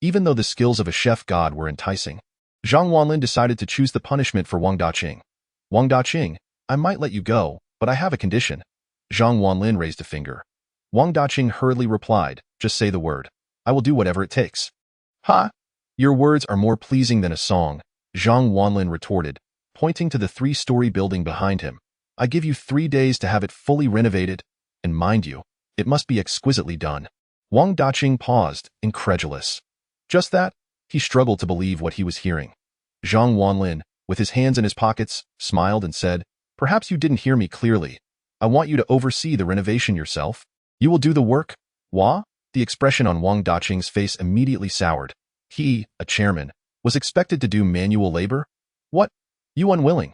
Even though the skills of a chef god were enticing, Zhang Wanlin decided to choose the punishment for Wang Daqing. "Wang Daqing, I might let you go, but I have a condition." Zhang Wanlin raised a finger. Wang Daqing hurriedly replied, "Just say the word. I will do whatever it takes." "Ha! Your words are more pleasing than a song," Zhang Wanlin retorted, pointing to the 3-story building behind him. "I give you 3 days to have it fully renovated, and mind you, it must be exquisitely done." Wang Daqing paused, incredulous. Just that? He struggled to believe what he was hearing. Zhang Wanlin, with his hands in his pockets, smiled and said, "Perhaps you didn't hear me clearly. I want you to oversee the renovation yourself. You will do the work?" "Wah?" The expression on Wang Daqing's face immediately soured. He, a chairman, was expected to do manual labor? "What? You unwilling?"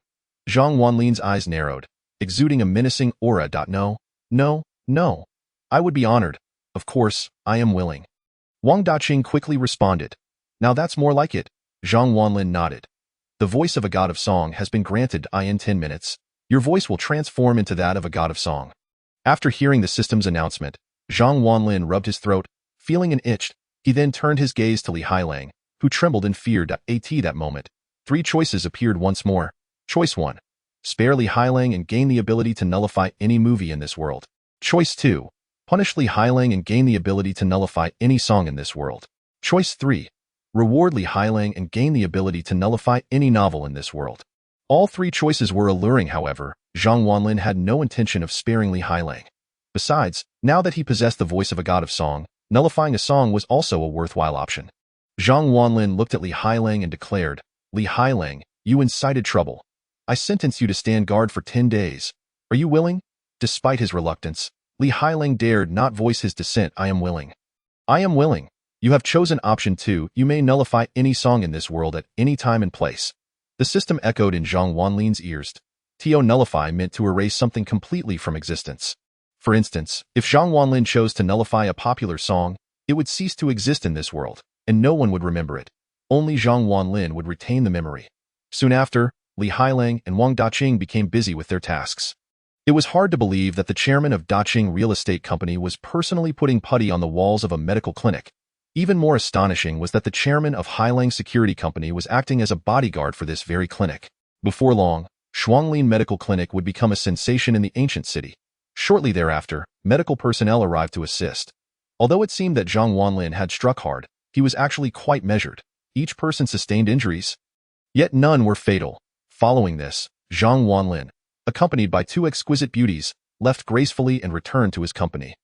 Zhang Wanlin's eyes narrowed, exuding a menacing aura. No, no, no. I would be honored. Of course, I am willing. Wang Daqing quickly responded. "Now that's more like it." Zhang Wanlin nodded. "The voice of a god of song has been granted. In 10 minutes, your voice will transform into that of a god of song." After hearing the system's announcement, Zhang Wanlin rubbed his throat, feeling an itch. He then turned his gaze to Li Hailang, who trembled in fear. At that moment, 3 choices appeared once more. Choice 1. Spare Li Hailang and gain the ability to nullify any movie in this world. Choice 2. Punish Li Hailang and gain the ability to nullify any song in this world. Choice 3. Reward Li Hailang and gain the ability to nullify any novel in this world. All 3 choices were alluring. However, Zhang Wanlin had no intention of sparing Li Hailang. Besides, now that he possessed the voice of a god of song, nullifying a song was also a worthwhile option. Zhang Wanlin looked at Li Hailang and declared, "Li Hailang, you incited trouble. I sentence you to stand guard for 10 days. Are you willing?" Despite his reluctance, Li Hailang dared not voice his dissent. "I am willing." "I am willing. You have chosen option 2. You may nullify any song in this world at any time and place." The system echoed in Zhang Wanlin's ears. To nullify meant to erase something completely from existence. For instance, if Zhang Wanlin chose to nullify a popular song, it would cease to exist in this world, and no one would remember it. Only Zhang Wanlin would retain the memory. Soon after, Li Hailang and Wang Daqing became busy with their tasks. It was hard to believe that the chairman of Daqing Real Estate Company was personally putting putty on the walls of a medical clinic. Even more astonishing was that the chairman of Hailang Security Company was acting as a bodyguard for this very clinic. Before long, Shuanglin Medical Clinic would become a sensation in the ancient city. Shortly thereafter, medical personnel arrived to assist. Although it seemed that Zhang Wanlin had struck hard, he was actually quite measured. Each person sustained injuries, yet none were fatal. Following this, Zhang Wanlin, accompanied by two exquisite beauties, left gracefully and returned to his company.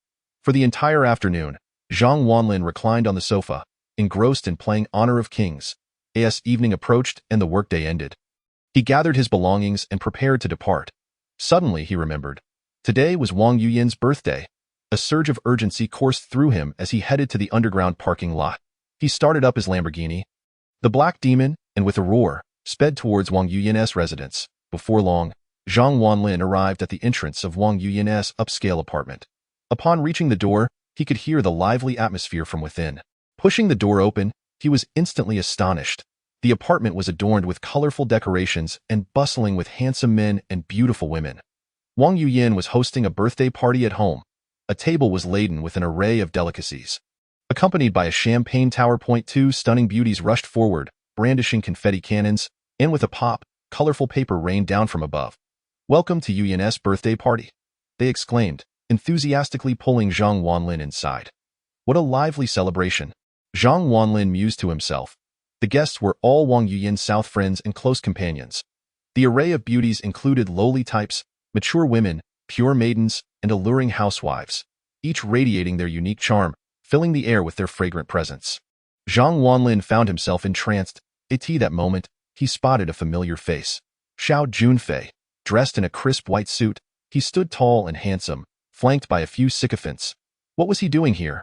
For the entire afternoon, Zhang Wanlin reclined on the sofa, engrossed in playing Honor of Kings. As evening approached and the workday ended, he gathered his belongings and prepared to depart. Suddenly, he remembered. Today was Wang Yuyan's birthday. A surge of urgency coursed through him as he headed to the underground parking lot. He started up his Lamborghini, the Black Demon, and with a roar, sped towards Wang Yuyan's residence. Before long, Zhang Wanlin arrived at the entrance of Wang Yuyan's upscale apartment. Upon reaching the door, he could hear the lively atmosphere from within. Pushing the door open, he was instantly astonished. The apartment was adorned with colorful decorations and bustling with handsome men and beautiful women. Wang Yuyan was hosting a birthday party at home. A table was laden with an array of delicacies. Accompanied by a champagne tower, two stunning beauties rushed forward, brandishing confetti cannons, and with a pop, colorful paper rained down from above. "Welcome to Yuyan's birthday party," they exclaimed, enthusiastically pulling Zhang Wanlin inside. What a lively celebration! Zhang Wanlin mused to himself. The guests were all Wang Yuyan's South friends and close companions. The array of beauties included lowly types, mature women, pure maidens, and alluring housewives, each radiating their unique charm, filling the air with their fragrant presence. Zhang Wanlin found himself entranced. At that moment, he spotted a familiar face. Xiao Junfei. Dressed in a crisp white suit, he stood tall and handsome, flanked by a few sycophants. What was he doing here?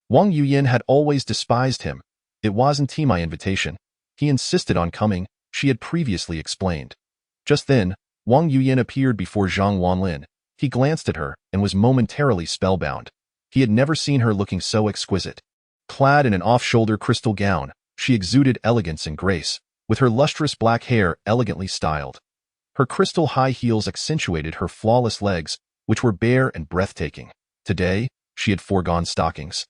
Wang Yuyan had always despised him. "It wasn't my invitation. He insisted on coming," she had previously explained. Just then, Wang Yuyan appeared before Zhang Wanlin. He glanced at her and was momentarily spellbound. He had never seen her looking so exquisite. Clad in an off-shoulder crystal gown, she exuded elegance and grace, with her lustrous black hair elegantly styled. Her crystal high heels accentuated her flawless legs, which were bare and breathtaking. Today, she had foregone stockings,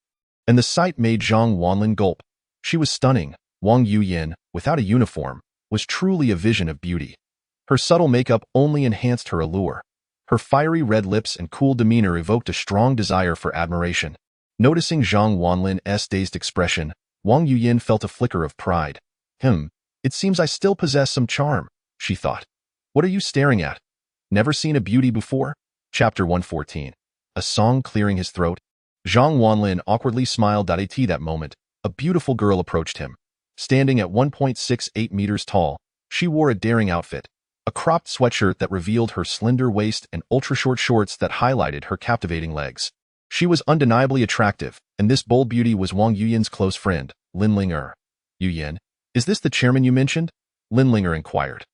and the sight made Zhang Wanlin gulp. She was stunning. Wang Yuyan, without a uniform, was truly a vision of beauty. Her subtle makeup only enhanced her allure. Her fiery red lips and cool demeanor evoked a strong desire for admiration. Noticing Zhang Wanlin's dazed expression, Wang Yuyan felt a flicker of pride. It seems I still possess some charm," she thought. "What are you staring at? Never seen a beauty before?" Chapter 114. A song clearing his throat. Zhang Wanlin awkwardly smiled. At that moment, a beautiful girl approached him. Standing at 1.68 meters tall, she wore a daring outfit. A cropped sweatshirt that revealed her slender waist and ultra-short shorts that highlighted her captivating legs. She was undeniably attractive, and this bold beauty was Wang Yuyan's close friend, Linlinger. "Yuyan, is this the chairman you mentioned?" Linlinger inquired.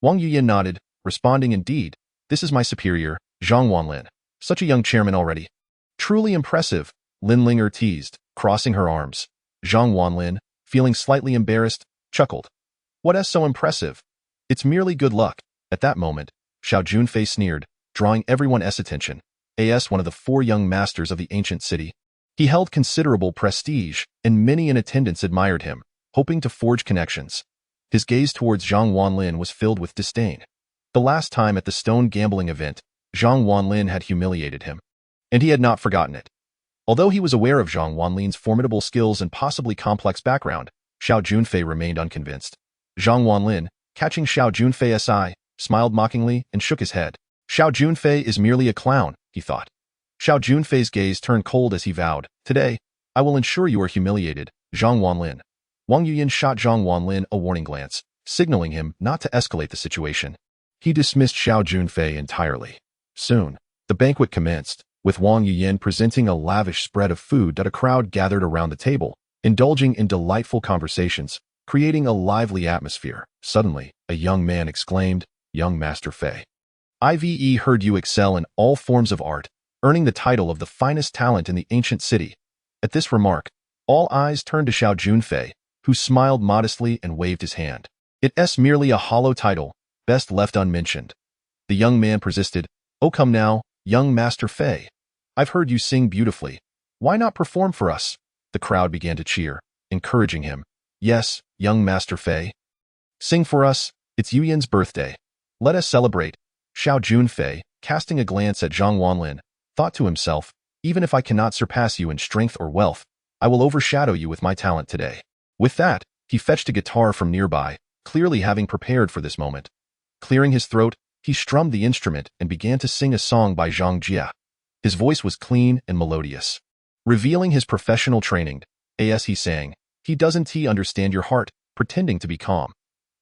Wang Yuyan nodded, responding, "Indeed, this is my superior, Zhang Wanlin. Such a young chairman already. Truly impressive," Linlinger teased, crossing her arms. Zhang Wanlin, feeling slightly embarrassed, chuckled. "What's so impressive? It's merely good luck." At that moment, Xiao Junfei sneered, drawing everyone's attention. As one of the four young masters of the ancient city, he held considerable prestige, and many in attendance admired him, hoping to forge connections. His gaze towards Zhang Wanlin was filled with disdain. The last time at the stone gambling event, Zhang Wanlin had humiliated him, and he had not forgotten it. Although he was aware of Zhang Wanlin's formidable skills and possibly complex background, Xiao Junfei remained unconvinced. Zhang Wanlin, catching Xiao Junfei's eye, smiled mockingly and shook his head. "Xiao Junfei is merely a clown," he thought. Xiao Junfei's gaze turned cold as he vowed, "Today, I will ensure you are humiliated, Zhang Wanlin." Wang Yuyan shot Zhang Wanlin a warning glance, signaling him not to escalate the situation. He dismissed Xiao Junfei entirely. Soon, the banquet commenced, with Wang Yuyan presenting a lavish spread of food that a crowd gathered around the table, indulging in delightful conversations, creating a lively atmosphere. Suddenly, a young man exclaimed, "Young Master Fei, I've heard you excel in all forms of art, earning the title of the finest talent in the ancient city." At this remark, all eyes turned to Xiao Junfei, who smiled modestly and waved his hand. It's merely a hollow title, best left unmentioned. The young man persisted. Oh, come now, young Master Fei. I've heard you sing beautifully. Why not perform for us? The crowd began to cheer, encouraging him. Yes, young Master Fei. Sing for us, it's Yuyan's birthday. Let us celebrate. Xiao Junfei, casting a glance at Zhang Wanlin, thought to himself, even if I cannot surpass you in strength or wealth, I will overshadow you with my talent today. With that, he fetched a guitar from nearby, clearly having prepared for this moment. Clearing his throat, he strummed the instrument and began to sing a song by Zhang Jia. His voice was clean and melodious. Revealing his professional training, as he sang, he doesn't understand your heart, pretending to be calm.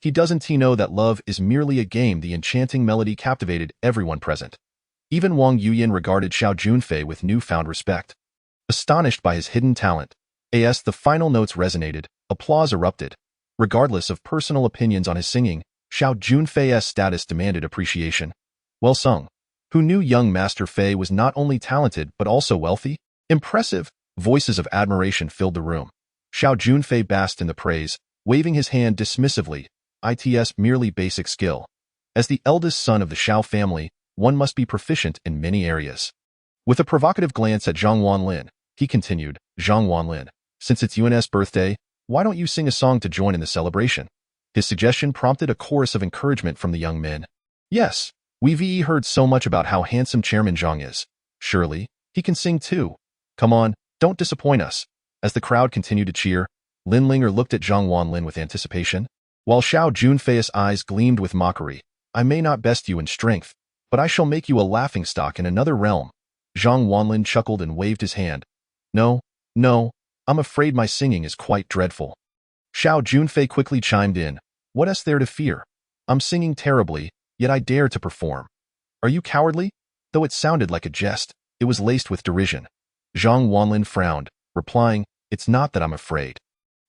He doesn't know that love is merely a game. The enchanting melody captivated everyone present. Even Wang Yuyan regarded Xiao Junfei with newfound respect. Astonished by his hidden talent, as the final notes resonated, applause erupted. Regardless of personal opinions on his singing, Xiao Junfei's status demanded appreciation. Well sung. Who knew young Master Fei was not only talented but also wealthy? Impressive. Voices of admiration filled the room. Xiao Junfei basked in the praise, waving his hand dismissively. It's merely basic skill. As the eldest son of the Xiao family, one must be proficient in many areas. With a provocative glance at Zhang Wanlin, he continued, Zhang Wanlin, since it's Yuan's birthday, why don't you sing a song to join in the celebration? His suggestion prompted a chorus of encouragement from the young men. Yes, we've heard so much about how handsome Chairman Zhang is. Surely, he can sing too. Come on, don't disappoint us. As the crowd continued to cheer, Lin Linger looked at Zhang Wanlin with anticipation, while Xiao Junfei's eyes gleamed with mockery. I may not best you in strength, but I shall make you a laughingstock in another realm. Zhang Wanlin chuckled and waved his hand. No, I'm afraid my singing is quite dreadful. Xiao Junfei quickly chimed in. What's there to fear? I'm singing terribly, yet I dare to perform. Are you cowardly? Though it sounded like a jest, it was laced with derision. Zhang Wanlin frowned, replying, It's not that I'm afraid.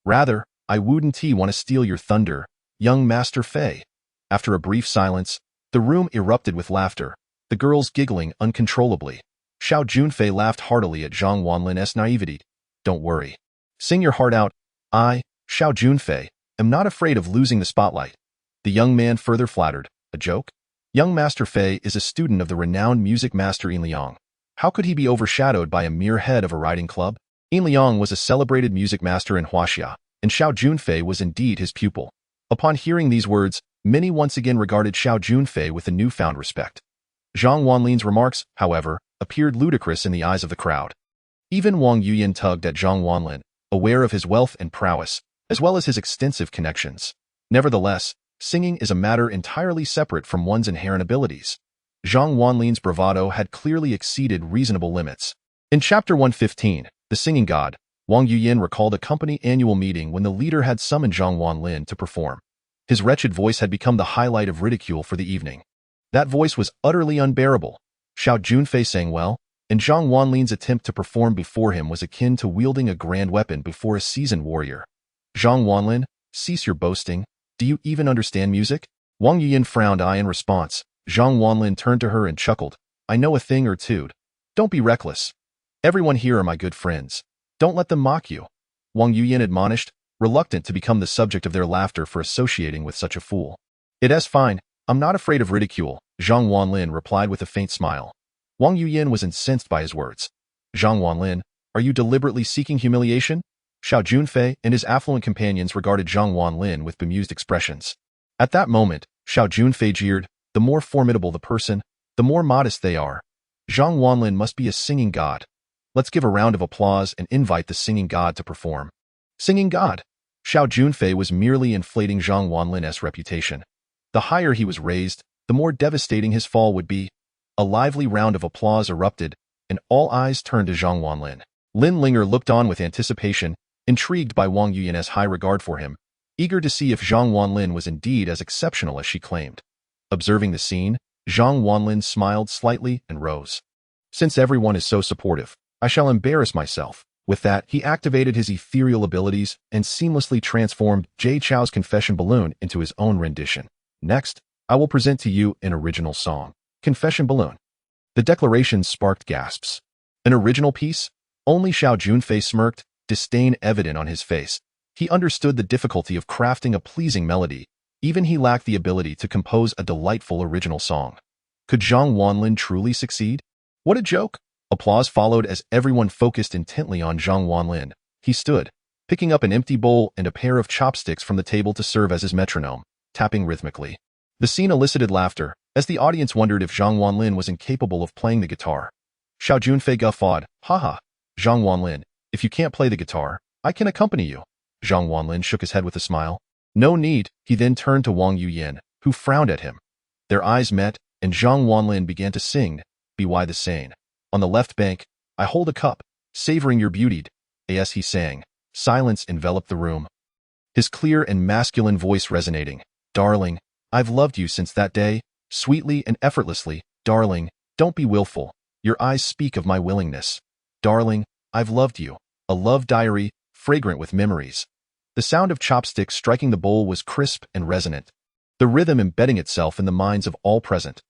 Rather, I wouldn't want to steal your thunder, young Master Fei. After a brief silence, the room erupted with laughter, the girls giggling uncontrollably. Xiao Junfei laughed heartily at Zhang Wanlin's naivety. Don't worry. Sing your heart out. I, Xiao Junfei, am not afraid of losing the spotlight. The young man further flattered. A joke? Young Master Fei is a student of the renowned music master Yin Liang. How could he be overshadowed by a mere head of a riding club? Yin Liang was a celebrated music master in Huaxia, and Xiao Junfei was indeed his pupil. Upon hearing these words, many once again regarded Xiao Junfei with a newfound respect. Zhang Wanlin's remarks, however, appeared ludicrous in the eyes of the crowd. Even Wang Yuyan tugged at Zhang Wanlin, aware of his wealth and prowess, as well as his extensive connections. Nevertheless, singing is a matter entirely separate from one's inherent abilities. Zhang Wanlin's bravado had clearly exceeded reasonable limits. In Chapter 115, The Singing God, Wang Yuyan recalled a company annual meeting when the leader had summoned Zhang Wanlin to perform. His wretched voice had become the highlight of ridicule for the evening. That voice was utterly unbearable. Xiao Junfei sang well, and Zhang Wanlin's attempt to perform before him was akin to wielding a grand weapon before a seasoned warrior. Zhang Wanlin, cease your boasting. Do you even understand music? Wang Yuyan frowned in response. Zhang Wanlin turned to her and chuckled. I know a thing or two. Don't be reckless. Everyone here are my good friends. Don't let them mock you. Wang Yuyan admonished, reluctant to become the subject of their laughter for associating with such a fool. It's fine. I'm not afraid of ridicule, Zhang Wanlin replied with a faint smile. Wang Yuyan was incensed by his words. Zhang Wanlin, are you deliberately seeking humiliation? Xiao Junfei and his affluent companions regarded Zhang Wanlin with bemused expressions. At that moment, Xiao Junfei jeered, the more formidable the person, the more modest they are. Zhang Wanlin must be a singing god. Let's give a round of applause and invite the singing god to perform. Singing god? Xiao Junfei was merely inflating Zhang Wanlin's reputation. The higher he was raised, the more devastating his fall would be. A lively round of applause erupted, and all eyes turned to Zhang Wanlin. Lin Linger looked on with anticipation, intrigued by Wang Yuyan's high regard for him, eager to see if Zhang Wanlin was indeed as exceptional as she claimed. Observing the scene, Zhang Wanlin smiled slightly and rose. Since everyone is so supportive, I shall embarrass myself. With that, he activated his ethereal abilities and seamlessly transformed Jay Chou's confession balloon into his own rendition. Next, I will present to you an original song, Confession Balloon. The declaration sparked gasps. An original piece? Only Xiao Junfei smirked, disdain evident on his face. He understood the difficulty of crafting a pleasing melody, Even he lacked the ability to compose a delightful original song. Could Zhang Wanlin truly succeed? What a joke! Applause followed as everyone focused intently on Zhang Wanlin. He stood, picking up an empty bowl and a pair of chopsticks from the table to serve as his metronome, tapping rhythmically. The scene elicited laughter, as the audience wondered if Zhang Wanlin was incapable of playing the guitar. Xiao Junfei guffawed, haha, Zhang Wanlin, if you can't play the guitar, I can accompany you. Zhang Wanlin shook his head with a smile. No need. He then turned to Wang Yuyan, who frowned at him. Their eyes met, and Zhang Wanlin began to sing, Be Why the Sane. On the left bank, I hold a cup, savoring your beauty, as he sang. Silence enveloped the room. His clear and masculine voice resonating. Darling, I've loved you since that day, sweetly and effortlessly. Darling, don't be willful. Your eyes speak of my willingness. Darling, I've loved you. A love diary, fragrant with memories. The sound of chopsticks striking the bowl was crisp and resonant, the rhythm embedding itself in the minds of all present.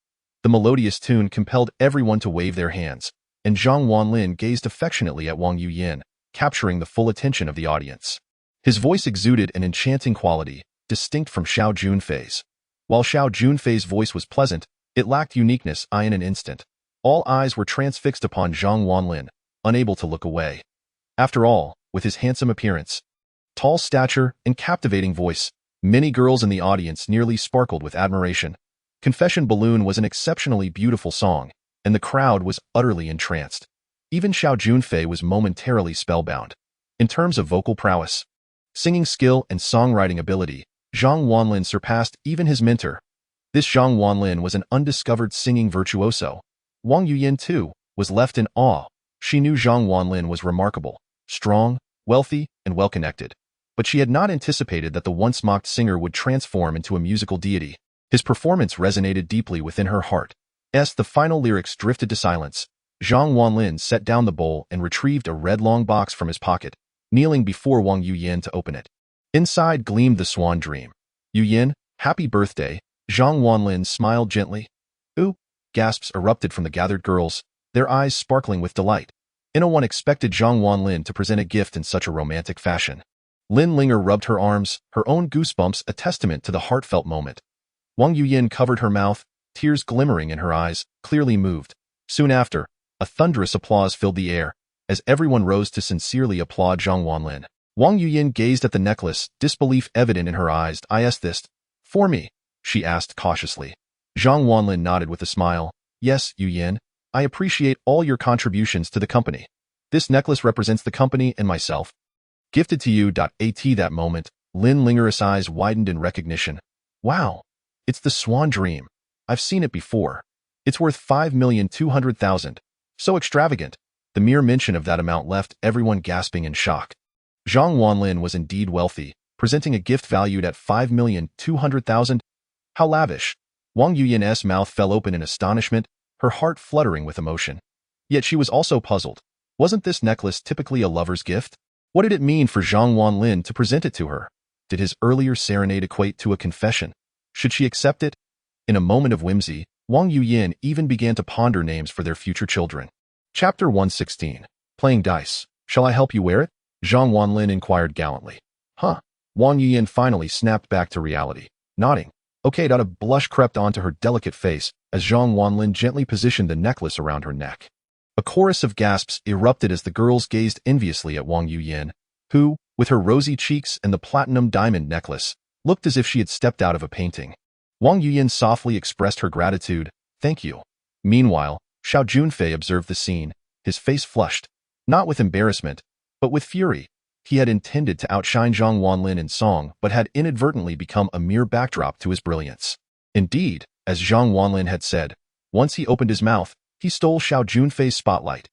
The melodious tune compelled everyone to wave their hands, and Zhang Wanlin gazed affectionately at Wang Yuyan, capturing the full attention of the audience. His voice exuded an enchanting quality, distinct from Xiao Junfei's. While Xiao Junfei's voice was pleasant, it lacked uniqueness. In an instant, all eyes were transfixed upon Zhang Wanlin, unable to look away. After all, with his handsome appearance, tall stature, and captivating voice, many girls in the audience nearly sparkled with admiration. Confession Balloon was an exceptionally beautiful song, and the crowd was utterly entranced. Even Xiao Junfei was momentarily spellbound. In terms of vocal prowess, singing skill, and songwriting ability, Zhang Wanlin surpassed even his mentor. This Zhang Wanlin was an undiscovered singing virtuoso. Wang Yuyan, too, was left in awe. She knew Zhang Wanlin was remarkable, strong, wealthy, and well-connected. But she had not anticipated that the once-mocked singer would transform into a musical deity. His performance resonated deeply within her heart. As the final lyrics drifted to silence, Zhang Wanlin set down the bowl and retrieved a red long box from his pocket, kneeling before Wang Yuyan to open it. Inside gleamed the swan dream. Yuyan, happy birthday. Zhang Wanlin smiled gently. Ooh, gasps erupted from the gathered girls, their eyes sparkling with delight. No one expected Zhang Wanlin to present a gift in such a romantic fashion. Lin Linger rubbed her arms, her own goosebumps a testament to the heartfelt moment. Wang Yuyan covered her mouth, tears glimmering in her eyes, clearly moved. Soon after, a thunderous applause filled the air, as everyone rose to sincerely applaud Zhang Wanlin. Wang Yuyan gazed at the necklace, disbelief evident in her eyes. Is this for me? She asked cautiously. Zhang Wanlin nodded with a smile. Yes, Yuyan, I appreciate all your contributions to the company. This necklace represents the company and myself. Gifted to you. At that moment, Lin Linger's eyes widened in recognition. Wow, it's the swan dream. I've seen it before. It's worth 5,200,000. So extravagant. The mere mention of that amount left everyone gasping in shock. Zhang Wanlin was indeed wealthy, presenting a gift valued at 5,200,000. How lavish. Wang Yuyan's mouth fell open in astonishment, her heart fluttering with emotion. Yet she was also puzzled. Wasn't this necklace typically a lover's gift? What did it mean for Zhang Wanlin to present it to her? Did his earlier serenade equate to a confession? Should she accept it? In a moment of whimsy, Wang Yuyan even began to ponder names for their future children. Chapter 116. Playing Dice. Shall I help you wear it? Zhang Wanlin inquired gallantly. Huh. Wang Yuyan finally snapped back to reality, nodding. Okay. A blush crept onto her delicate face as Zhang Wanlin gently positioned the necklace around her neck. A chorus of gasps erupted as the girls gazed enviously at Wang Yuyan, who, with her rosy cheeks and the platinum diamond necklace, looked as if she had stepped out of a painting. Wang Yuyan softly expressed her gratitude. Thank you. Meanwhile, Xiao Junfei observed the scene, his face flushed, not with embarrassment, but with fury. He had intended to outshine Zhang Wanlin in song, but had inadvertently become a mere backdrop to his brilliance. Indeed, as Zhang Wanlin had said, once he opened his mouth, he stole Xiao Junfei's spotlight,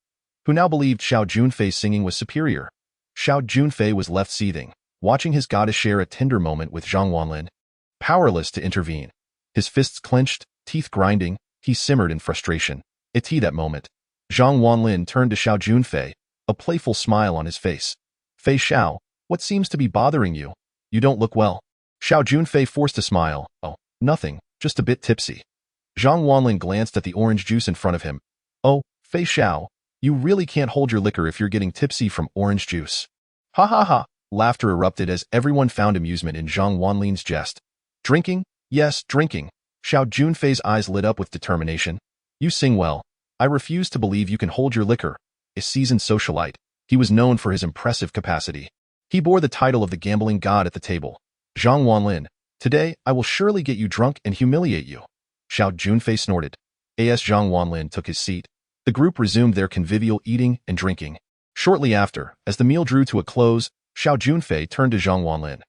who now believed Xiao Junfei's singing was superior. Xiao Junfei was left seething, watching his goddess share a tender moment with Zhang Wanlin. Powerless to intervene, his fists clenched, teeth grinding, he simmered in frustration. At that moment, Zhang Wanlin turned to Xiao Junfei, a playful smile on his face. Fei Xiao, what seems to be bothering you? You don't look well. Xiao Junfei forced a smile. Oh, nothing, just a bit tipsy. Zhang Wanlin glanced at the orange juice in front of him. Oh, Fei Xiao, you really can't hold your liquor if you're getting tipsy from orange juice. Ha ha ha. Laughter erupted as everyone found amusement in Zhang Wanlin's jest. Drinking? Yes, drinking. Xiao Junfei's eyes lit up with determination. You sing well. I refuse to believe you can hold your liquor. A seasoned socialite, he was known for his impressive capacity. He bore the title of the gambling god at the table. Zhang Wanlin, today I will surely get you drunk and humiliate you. Xiao Junfei snorted. As Zhang Wanlin took his seat, the group resumed their convivial eating and drinking. Shortly after, as the meal drew to a close, Xiao Junfei turned to Zhang Wanlin.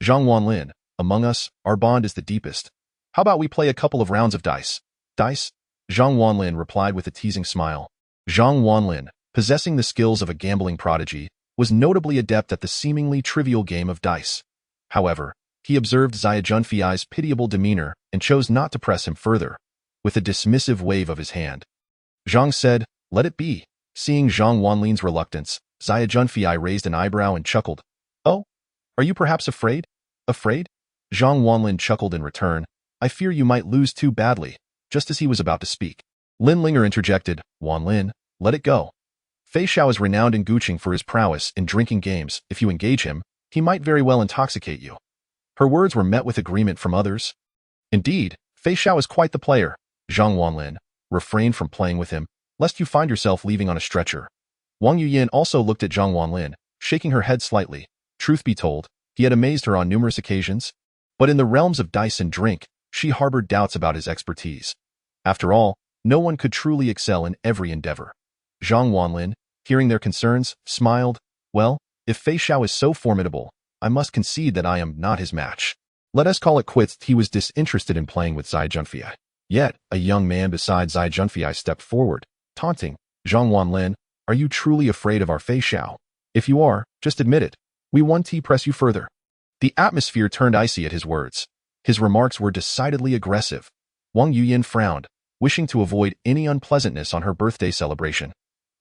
Zhang Wanlin, among us, our bond is the deepest. How about we play a couple of rounds of dice? Dice? Zhang Wanlin replied with a teasing smile. Zhang Wanlin, possessing the skills of a gambling prodigy, was notably adept at the seemingly trivial game of dice. However, he observed Zhang Junfei's pitiable demeanor and chose not to press him further. With a dismissive wave of his hand, Zhang said, "Let it be." Seeing Zhang Wanlin's reluctance, Zhang Junfei raised an eyebrow and chuckled. "Oh? Are you perhaps afraid?" "Afraid?" Zhang Wanlin chuckled in return. "I fear you might lose too badly." Just as he was about to speak, Lin Linger interjected, "Wanlin, let it go. Fei Xiao is renowned in Guqing for his prowess in drinking games. If you engage him, he might very well intoxicate you." Her words were met with agreement from others. "Indeed, Fei Xiao is quite the player." Zhang Wanlin refrained from playing with him, lest you find yourself leaving on a stretcher. Wang Yuyin also looked at Zhang Wanlin, shaking her head slightly. Truth be told, he had amazed her on numerous occasions, but in the realms of dice and drink, she harbored doubts about his expertise. After all, no one could truly excel in every endeavor. Zhang Wanlin, hearing their concerns, smiled. "Well, if Fei Xiao is so formidable, I must concede that I am not his match. Let us call it quits." He was disinterested in playing with Zhang Junfei. Yet, a young man beside Zhang Junfei stepped forward, taunting. "Zhang Wanlin, are you truly afraid of our Fei Xiao? If you are, just admit it. We won't press you further." The atmosphere turned icy at his words. His remarks were decidedly aggressive. Wang Yuyin frowned, wishing to avoid any unpleasantness on her birthday celebration.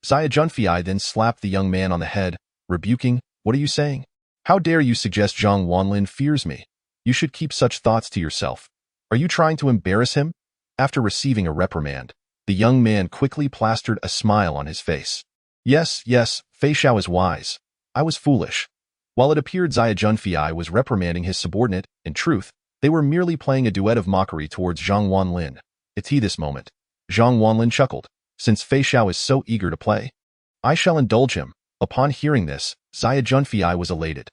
Zhang Junfei then slapped the young man on the head, rebuking, "What are you saying? How dare you suggest Zhang Wanlin fears me? You should keep such thoughts to yourself. Are you trying to embarrass him?" After receiving a reprimand, the young man quickly plastered a smile on his face. Yes, Fei Xiao is wise. I was foolish." While it appeared Zhang Junfei was reprimanding his subordinate, in truth, they were merely playing a duet of mockery towards Zhang Wanlin. At this moment, Zhang Wanlin chuckled. "Since Fei Xiao is so eager to play, I shall indulge him." Upon hearing this, Zhang Junfei was elated.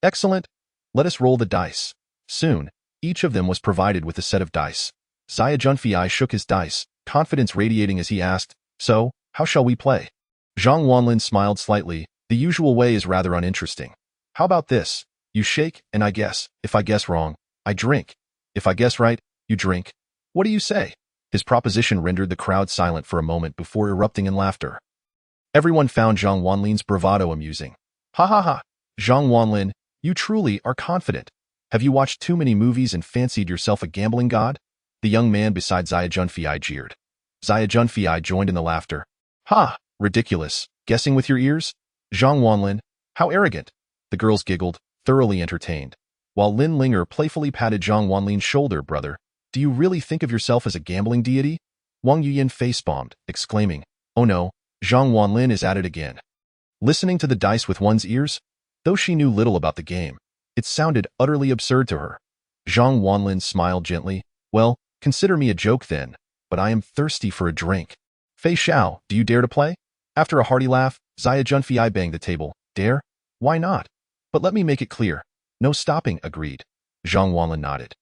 "Excellent. Let us roll the dice." Soon, each of them was provided with a set of dice. Zhang Junfei shook his dice, confidence radiating as he asked, "So, how shall we play?" Zhang Wanlin smiled slightly. "The usual way is rather uninteresting. How about this? You shake, and I guess. If I guess wrong, I drink. If I guess right, you drink. What do you say?" His proposition rendered the crowd silent for a moment before erupting in laughter. Everyone found Zhang Wanlin's bravado amusing. "Ha ha ha! Zhang Wanlin, you truly are confident. Have you watched too many movies and fancied yourself a gambling god?" The young man beside Zhang Junfei jeered. Zhang Junfei joined in the laughter. "Ha! Ridiculous. Guessing with your ears? Zhang Wanlin, how arrogant." The girls giggled, thoroughly entertained, while Lin Linger playfully patted Zhang Wanlin's shoulder. "Brother, do you really think of yourself as a gambling deity?" Wang Yuyin facepalmed, exclaiming, "Oh no, Zhang Wanlin is at it again." Listening to the dice with one's ears? Though she knew little about the game, it sounded utterly absurd to her. Zhang Wanlin smiled gently. "Well, consider me a joke then, but I am thirsty for a drink. Fei Xiao, do you dare to play?" After a hearty laugh, Zhang Junfei banged the table. "Dare? Why not? But let me make it clear. No stopping," agreed. Zhang Wanlin nodded.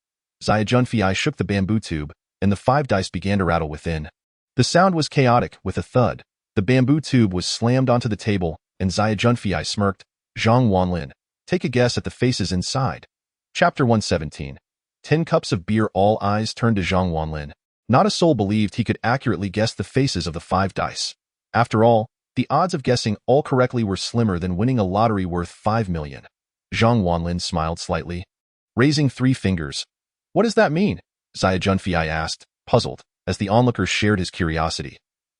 Zhang Junfei shook the bamboo tube, and the 5 dice began to rattle within. The sound was chaotic. With a thud, the bamboo tube was slammed onto the table, and Zhang Junfei smirked. "Zhang Wanlin, take a guess at the faces inside." Chapter 117. 10 cups of beer. All eyes turned to Zhang Wanlin. Not a soul believed he could accurately guess the faces of the 5 dice. After all, the odds of guessing all correctly were slimmer than winning a lottery worth 5 million. Zhang Wanlin smiled slightly, raising 3 fingers. "What does that mean?" Zhang Junfei asked, puzzled, as the onlookers shared his curiosity.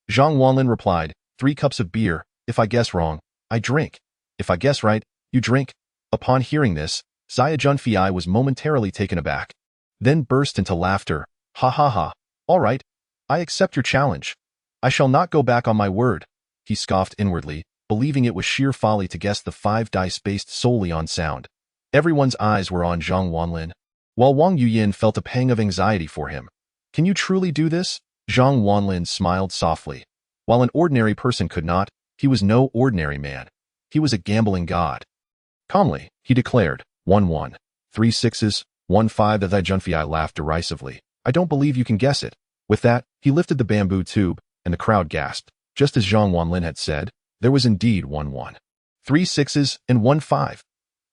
Zhang Wanlin replied, 3 cups of beer. If I guess wrong, I drink. If I guess right, you drink." Upon hearing this, Zhang Junfei was momentarily taken aback, then burst into laughter. "Ha ha ha. All right. I accept your challenge. I shall not go back on my word." He scoffed inwardly, believing it was sheer folly to guess the 5 dice based solely on sound. Everyone's eyes were on Zhang Wanlin. while Wang Yuyin felt a pang of anxiety for him. Can you truly do this? Zhang Wanlin smiled softly. While an ordinary person could not, he was no ordinary man. He was a gambling god. Calmly, he declared, 1-1. 3 sixes, 1-5. The Junfei laughed derisively. I don't believe you can guess it. With that, he lifted the bamboo tube, and the crowd gasped. Just as Zhang Wanlin had said, there was indeed 1-1. 3 sixes and 1-5.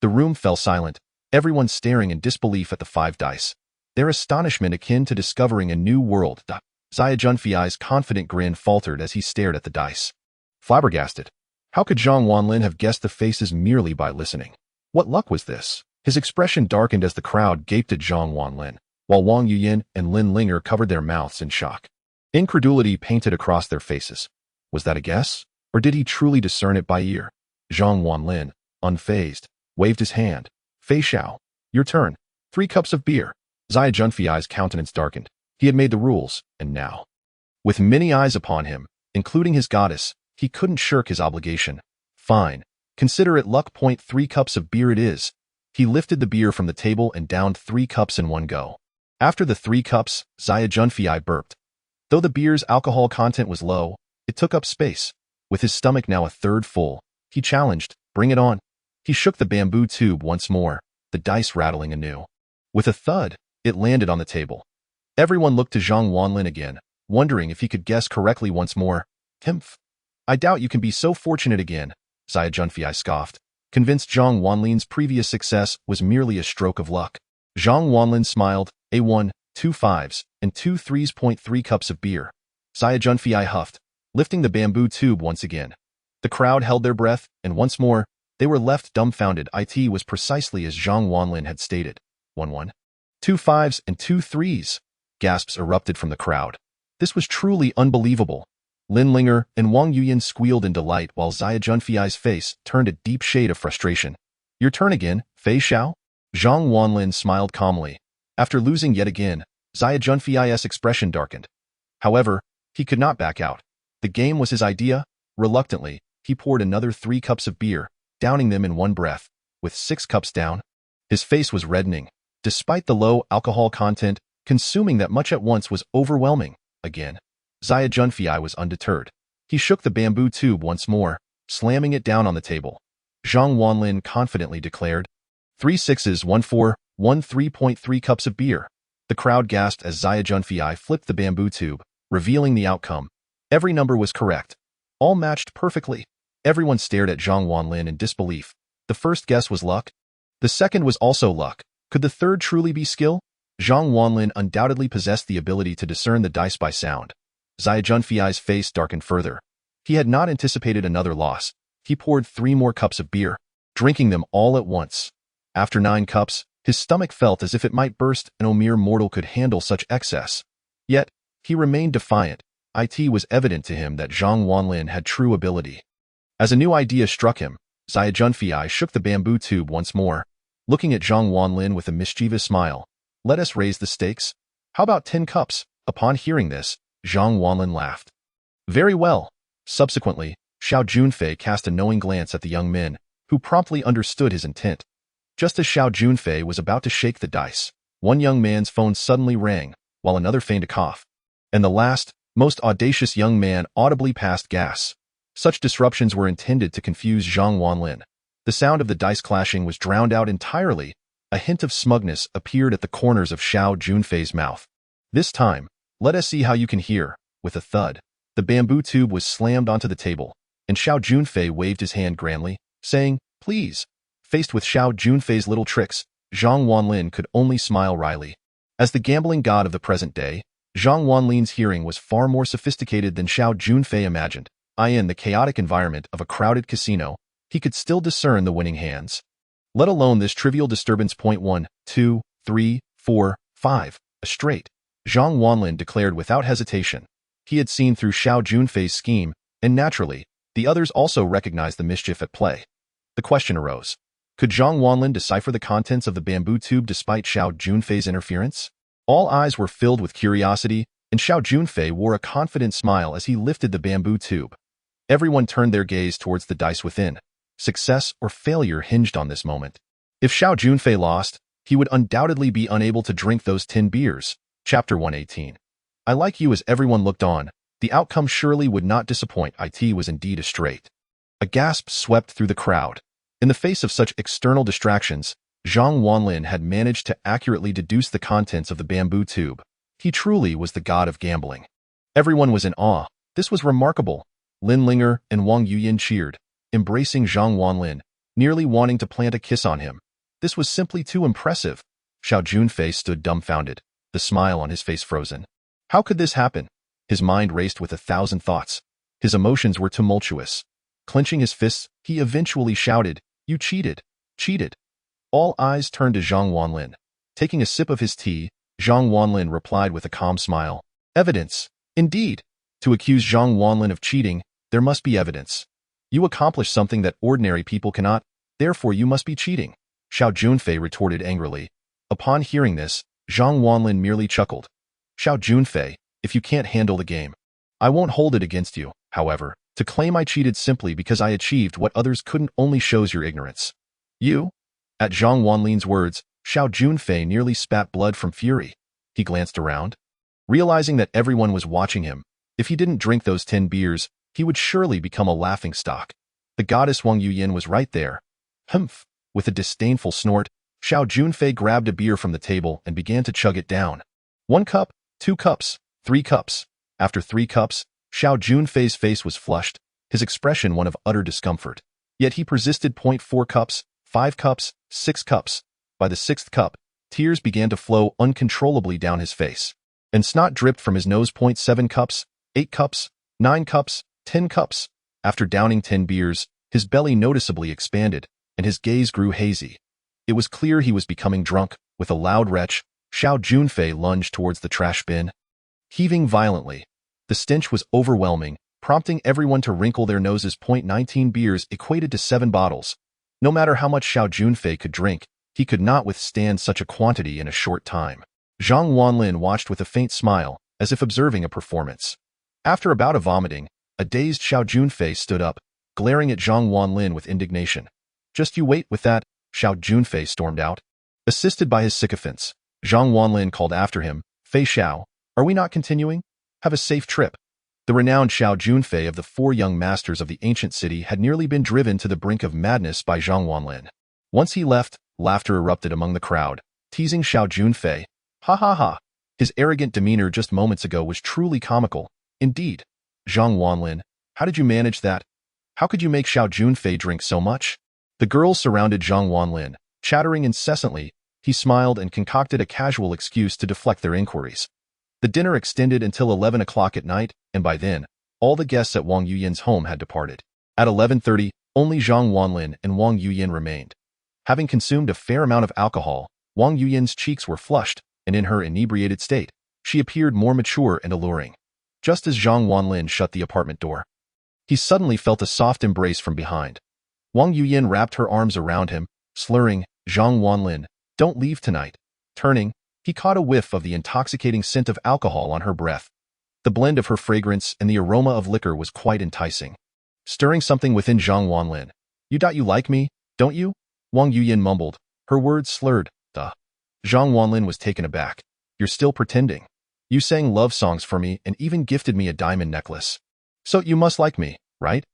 The room fell silent, everyone staring in disbelief at the 5 dice. Their astonishment akin to discovering a new world. Zhang Junfei's confident grin faltered as he stared at the dice. Flabbergasted. How could Zhang Wanlin have guessed the faces merely by listening? What luck was this? His expression darkened as the crowd gaped at Zhang Wanlin, while Wang Yuyin and Lin Linger covered their mouths in shock. Incredulity painted across their faces. Was that a guess? Or did he truly discern it by ear? Zhang Wanlin, unfazed, waved his hand. Fei Xiao, your turn. 3 cups of beer. Zhang Junfei's countenance darkened. He had made the rules, and now, with many eyes upon him, including his goddess, he couldn't shirk his obligation. Fine. Consider it luck. 3 cups of beer it is. He lifted the beer from the table and downed 3 cups in one go. After the 3 cups, Zhang Junfei burped. Though the beer's alcohol content was low, it took up space. With his stomach now a third full, he challenged, bring it on. He shook the bamboo tube once more, the dice rattling anew. With a thud, it landed on the table. Everyone looked to Zhang Wanlin again, wondering if he could guess correctly once more. Temph. I doubt you can be so fortunate again, Zhang Junfei scoffed, convinced Zhang Wanlin's previous success was merely a stroke of luck. Zhang Wanlin smiled, A1, 2 5s, and 2 3s. 3 cups of beer. Zhang Junfei huffed, lifting the bamboo tube once again. The crowd held their breath, and once more, they were left dumbfounded. It was precisely as Zhang Wanlin had stated. 1-1. 2 5s and 2 3s. Gasps erupted from the crowd. This was truly unbelievable. Lin Linger and Wang Yuyin squealed in delight while Zhang Junfei's face turned a deep shade of frustration. Your turn again, Fei Xiao? Zhang Wanlin smiled calmly. After losing yet again, Zhang Junfei's expression darkened. However, he could not back out. The game was his idea. Reluctantly, he poured another 3 cups of beer, downing them in one breath. With 6 cups down, his face was reddening. Despite the low alcohol content, consuming that much at once was overwhelming. Again, Zhang Junfei was undeterred. He shook the bamboo tube once more, slamming it down on the table. Zhang Wanlin confidently declared, 3 sixes, 1-4, 1-3.3 cups of beer. The crowd gasped as Zhang Junfei flipped the bamboo tube, revealing the outcome. Every number was correct. All matched perfectly. Everyone stared at Zhang Wanlin in disbelief. The first guess was luck. The second was also luck. Could the third truly be skill? Zhang Wanlin undoubtedly possessed the ability to discern the dice by sound. Zhang Junfei's face darkened further. He had not anticipated another loss. He poured 3 more cups of beer, drinking them all at once. After 9 cups, his stomach felt as if it might burst, and no mere mortal could handle such excess. Yet, he remained defiant. It was evident to him that Zhang Wanlin had true ability. As a new idea struck him, Zhang Junfei shook the bamboo tube once more, looking at Zhang Wanlin with a mischievous smile. Let us raise the stakes. How about 10 cups? Upon hearing this, Zhang Wanlin laughed. Very well. Subsequently, Xiao Junfei cast a knowing glance at the young men, who promptly understood his intent. Just as Xiao Junfei was about to shake the dice, one young man's phone suddenly rang, while another feigned a cough. And the last, most audacious young man audibly passed gas. Such disruptions were intended to confuse Zhang Wanlin. The sound of the dice clashing was drowned out entirely. A hint of smugness appeared at the corners of Xiao Junfei's mouth. This time, let us see how you can hear. With a thud, the bamboo tube was slammed onto the table, and Xiao Junfei waved his hand grandly, saying, please. Faced with Xiao Junfei's little tricks, Zhang Wanlin could only smile wryly. As the gambling god of the present day, Zhang Wanlin's hearing was far more sophisticated than Xiao Junfei imagined. In the chaotic environment of a crowded casino, he could still discern the winning hands. Let alone this trivial disturbance. 1, 2, 3, 4, 5, a straight. Zhang Wanlin declared without hesitation. He had seen through Xiao Junfei's scheme, and naturally, the others also recognized the mischief at play. The question arose. Could Zhang Wanlin decipher the contents of the bamboo tube despite Xiao Junfei's interference? All eyes were filled with curiosity, and Xiao Junfei wore a confident smile as he lifted the bamboo tube. Everyone turned their gaze towards the dice within. Success or failure hinged on this moment. If Xiao Junfei lost, he would undoubtedly be unable to drink those 10 beers. Chapter 118. I like you. As everyone looked on, the outcome surely would not disappoint. It was indeed a straight. A gasp swept through the crowd. In the face of such external distractions, Zhang Wanlin had managed to accurately deduce the contents of the bamboo tube. He truly was the god of gambling. Everyone was in awe. This was remarkable. Lin Linger and Wang Yuyin cheered, embracing Zhang Wanlin, nearly wanting to plant a kiss on him. This was simply too impressive. Xiao Junfei stood dumbfounded, the smile on his face frozen. How could this happen? His mind raced with 1,000 thoughts. His emotions were tumultuous. Clenching his fists, he eventually shouted, "You cheated! Cheated!" All eyes turned to Zhang Wanlin. Taking a sip of his tea, Zhang Wanlin replied with a calm smile. Evidence. Indeed. To accuse Zhang Wanlin of cheating, there must be evidence. You accomplished something that ordinary people cannot, therefore you must be cheating. Xiao Junfei retorted angrily. Upon hearing this, Zhang Wanlin merely chuckled. Xiao Junfei, if you can't handle the game, I won't hold it against you. However, to claim I cheated simply because I achieved what others couldn't only shows your ignorance. You? At Zhang Wanlin's words, Xiao Junfei nearly spat blood from fury. He glanced around. Realizing that everyone was watching him, if he didn't drink those 10 beers, he would surely become a laughingstock. The goddess Wang Yuyin was right there. Humph! With a disdainful snort, Xiao Junfei grabbed a beer from the table and began to chug it down. 1 cup, 2 cups, 3 cups. After 3 cups, Xiao Junfei's face was flushed, his expression one of utter discomfort. Yet he persisted. 4 cups, 5 cups, 6 cups. By the 6th cup, tears began to flow uncontrollably down his face, and snot dripped from his nose. 7 cups, 8 cups, 9 cups, 10 cups. After downing 10 beers, his belly noticeably expanded, and his gaze grew hazy. It was clear he was becoming drunk. With a loud retch, Xiao Junfei lunged towards the trash bin, heaving violently. The stench was overwhelming, prompting everyone to wrinkle their noses. 19 beers equated to 7 bottles. No matter how much Xiao Junfei could drink, he could not withstand such a quantity in a short time. Zhang Wanlin watched with a faint smile, as if observing a performance. After a bout of vomiting, a dazed Xiao Junfei stood up, glaring at Zhang Wanlin with indignation. Just you wait with that, Xiao Junfei stormed out. Assisted by his sycophants, Zhang Wanlin called after him, Fei Xiao, are we not continuing? Have a safe trip. The renowned Xiao Junfei of the 4 young masters of the ancient city had nearly been driven to the brink of madness by Zhang Wanlin. Once he left, laughter erupted among the crowd, teasing Xiao Junfei. Ha ha ha. His arrogant demeanor just moments ago was truly comical. Indeed. Zhang Wanlin, how did you manage that? How could you make Xiao Junfei drink so much? The girls surrounded Zhang Wanlin, chattering incessantly. He smiled and concocted a casual excuse to deflect their inquiries. The dinner extended until 11 o'clock at night, and by then, all the guests at Wang Yuyin's home had departed. At 11:30, only Zhang Wanlin and Wang Yuyin remained. Having consumed a fair amount of alcohol, Wang Yuyin's cheeks were flushed, and in her inebriated state, she appeared more mature and alluring. Just as Zhang Wanlin shut the apartment door, he suddenly felt a soft embrace from behind. Wang Yuyin wrapped her arms around him, slurring, Zhang Wanlin, don't leave tonight. Turning, he caught a whiff of the intoxicating scent of alcohol on her breath. The blend of her fragrance and the aroma of liquor was quite enticing. Stirring something within Zhang Wanlin. You like me, don't you? Wang Yuyin mumbled, her words slurred. Duh. Zhang Wanlin was taken aback. You're still pretending. You sang love songs for me and even gifted me a diamond necklace. So you must like me, right?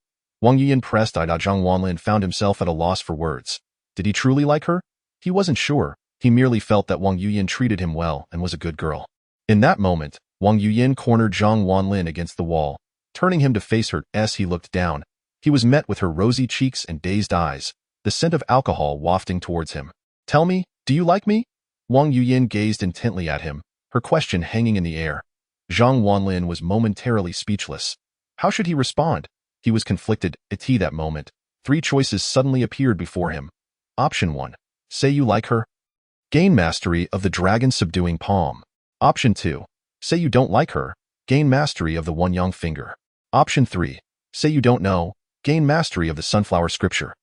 Wang Yuyin pressed. Zhang Wanlin found himself at a loss for words. Did he truly like her? He wasn't sure. He merely felt that Wang Yuyin treated him well and was a good girl. In that moment, Wang Yuyin cornered Zhang Wanlin against the wall, turning him to face her. As he looked down, he was met with her rosy cheeks and dazed eyes, the scent of alcohol wafting towards him. Tell me, do you like me? Wang Yuyin gazed intently at him, her question hanging in the air. Zhang Wanlin was momentarily speechless. How should he respond? He was conflicted. At that moment, 3 choices suddenly appeared before him. Option 1. Say you like her. Gain mastery of the Dragon Subduing Palm. Option 2. Say you don't like her. Gain mastery of the One Yang Finger. Option 3. Say you don't know. Gain mastery of the Sunflower Scripture.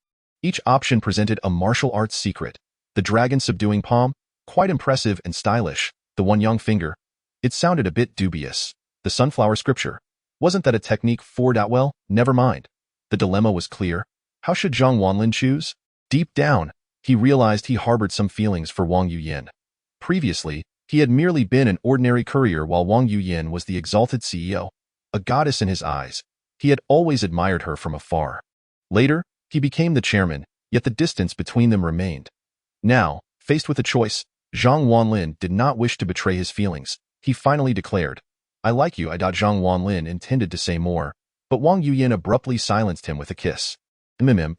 Each option presented a martial arts secret. The Dragon Subduing Palm, quite impressive and stylish. The One Yang Finger. It sounded a bit dubious. The Sunflower Scripture. Wasn't that a technique for well, never mind. The dilemma was clear. How should Zhang Wanlin choose? Deep down, he realized he harbored some feelings for Wang Yuyin. Previously, he had merely been an ordinary courier while Wang Yuyin was the exalted CEO, a goddess in his eyes. He had always admired her from afar. Later, he became the chairman, yet the distance between them remained. Now, faced with a choice, Zhang Wanlin did not wish to betray his feelings. He finally declared, "I like you." Zhang Wanlin intended to say more, but Wang Yuyin abruptly silenced him with a kiss.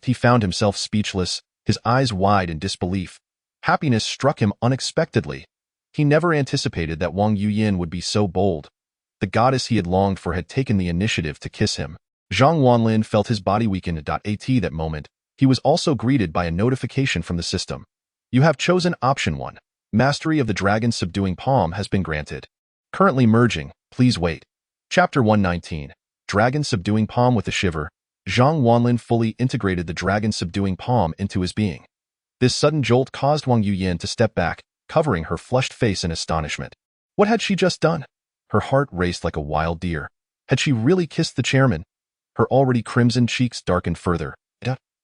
He found himself speechless, his eyes wide in disbelief. Happiness struck him unexpectedly. He never anticipated that Wang Yuyin would be so bold. The goddess he had longed for had taken the initiative to kiss him. Zhang Wanlin felt his body weaken. At that moment, he was also greeted by a notification from the system. You have chosen option 1. Mastery of the Dragon Subduing Palm has been granted. Currently merging, please wait. Chapter 119. Dragon Subduing Palm. With a shiver, Zhang Wanlin fully integrated the Dragon Subduing Palm into his being. This sudden jolt caused Wang Yuyin to step back, covering her flushed face in astonishment. What had she just done? Her heart raced like a wild deer. Had she really kissed the chairman? Her already crimson cheeks darkened further.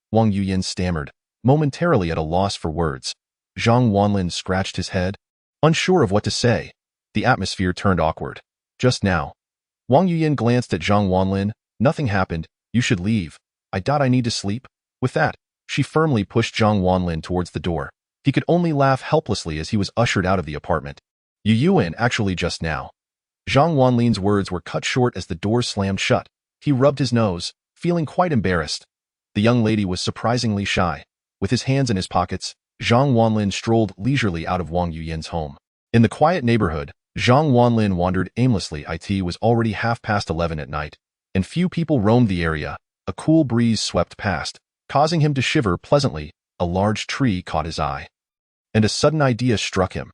Wang Yuyin stammered, momentarily at a loss for words. Zhang Wanlin scratched his head, unsure of what to say. The atmosphere turned awkward. Just now. Wang Yuyin glanced at Zhang Wanlin. Nothing happened. You should leave. I need to sleep. With that, she firmly pushed Zhang Wanlin towards the door. He could only laugh helplessly as he was ushered out of the apartment. Yuyin, actually just now. Zhang Wanlin's words were cut short as the door slammed shut. He rubbed his nose, feeling quite embarrassed. The young lady was surprisingly shy. With his hands in his pockets, Zhang Wanlin strolled leisurely out of Wang Yuyin's home. In the quiet neighborhood, Zhang Wanlin wandered aimlessly. It was already 11:30 at night, and few people roamed the area. A cool breeze swept past, causing him to shiver pleasantly. A large tree caught his eye, and a sudden idea struck him.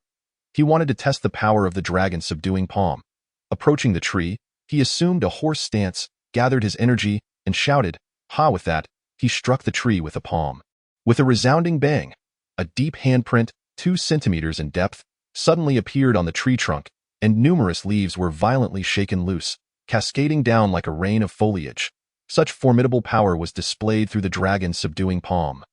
He wanted to test the power of the Dragon Subduing Palm. Approaching the tree, he assumed a hoarse stance, gathered his energy, and shouted, "Ha!" With that, he struck the tree with a palm. With a resounding bang, a deep handprint, 2 centimeters in depth, suddenly appeared on the tree trunk, and numerous leaves were violently shaken loose, cascading down like a rain of foliage. Such formidable power was displayed through the Dragon Subduing Palm.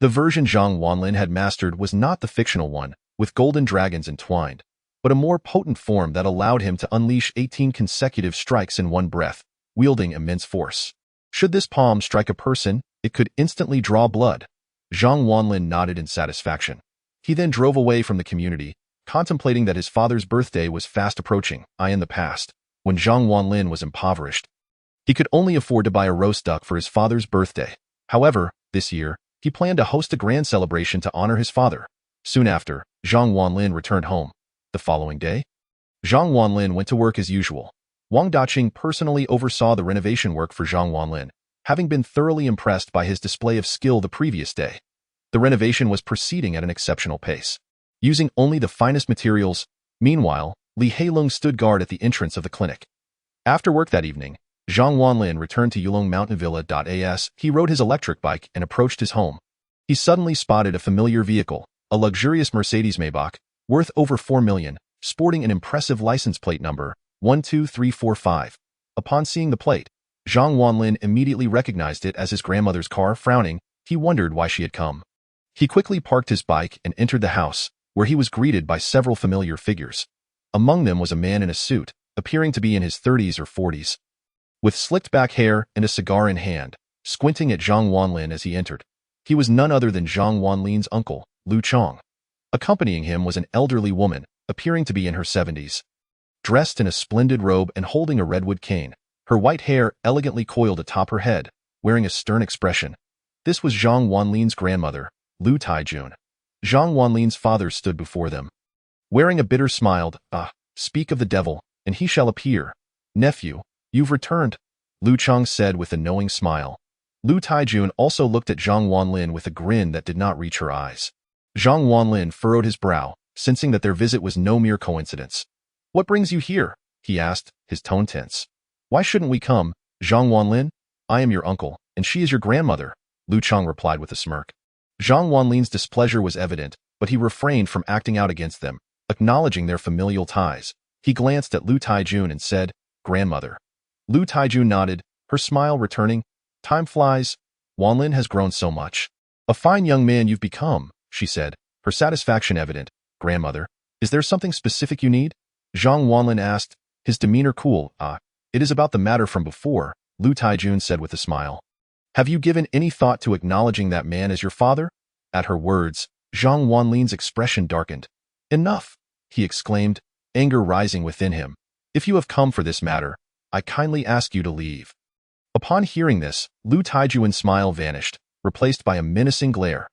The version Zhang Wanlin had mastered was not the fictional one, with golden dragons entwined, but a more potent form that allowed him to unleash 18 consecutive strikes in one breath, wielding immense force. Should this palm strike a person, it could instantly draw blood. Zhang Wanlin nodded in satisfaction. He then drove away from the community, contemplating that his father's birthday was fast approaching. In the past, when Zhang Wanlin was impoverished, he could only afford to buy a roast duck for his father's birthday. However, this year, he planned to host a grand celebration to honor his father. Soon after, Zhang Wanlin returned home. The following day, Zhang Wanlin went to work as usual. Wang Daqing personally oversaw the renovation work for Zhang Wanlin, having been thoroughly impressed by his display of skill the previous day. The renovation was proceeding at an exceptional pace, using only the finest materials. Meanwhile, Li Heilong stood guard at the entrance of the clinic. After work that evening, Zhang Wanlin returned to Yulong Mountain Villa. He rode his electric bike and approached his home. He suddenly spotted a familiar vehicle, a luxurious Mercedes Maybach, worth over 4 million, sporting an impressive license plate number, 12345. Upon seeing the plate, Zhang Wanlin immediately recognized it as his grandmother's car. Frowning, he wondered why she had come. He quickly parked his bike and entered the house, where he was greeted by several familiar figures. Among them was a man in a suit, appearing to be in his 30s or 40s. With slicked back hair and a cigar in hand, squinting at Zhang Wanlin as he entered. He was none other than Zhang Wanlin's uncle, Lu Chong. Accompanying him was an elderly woman, appearing to be in her 70s. Dressed in a splendid robe and holding a redwood cane, her white hair elegantly coiled atop her head, wearing a stern expression. This was Zhang Wanlin's grandmother, Lu Taijun. Zhang Wanlin's father stood before them. Wearing a bitter smile, speak of the devil, and he shall appear. Nephew, you've returned, Lu Chong said with a knowing smile. Lu Taijun also looked at Zhang Wanlin with a grin that did not reach her eyes. Zhang Wanlin furrowed his brow, sensing that their visit was no mere coincidence. What brings you here? He asked, his tone tense. Why shouldn't we come, Zhang Wanlin? I am your uncle, and she is your grandmother, Lu Chong replied with a smirk. Zhang Wanlin's displeasure was evident, but he refrained from acting out against them, acknowledging their familial ties. He glanced at Lu Taijun and said, Grandmother. Lu Taijun nodded, her smile returning. Time flies. Wanlin has grown so much. A fine young man you've become, she said, her satisfaction evident. Grandmother, is there something specific you need? Zhang Wanlin asked, his demeanor cool. It is about the matter from before, Lu Taijun said with a smile. Have you given any thought to acknowledging that man as your father? At her words, Zhang Wanlin's expression darkened. Enough, he exclaimed, anger rising within him. If you have come for this matter, I kindly ask you to leave. Upon hearing this, Lu Taijuan's smile vanished, replaced by a menacing glare.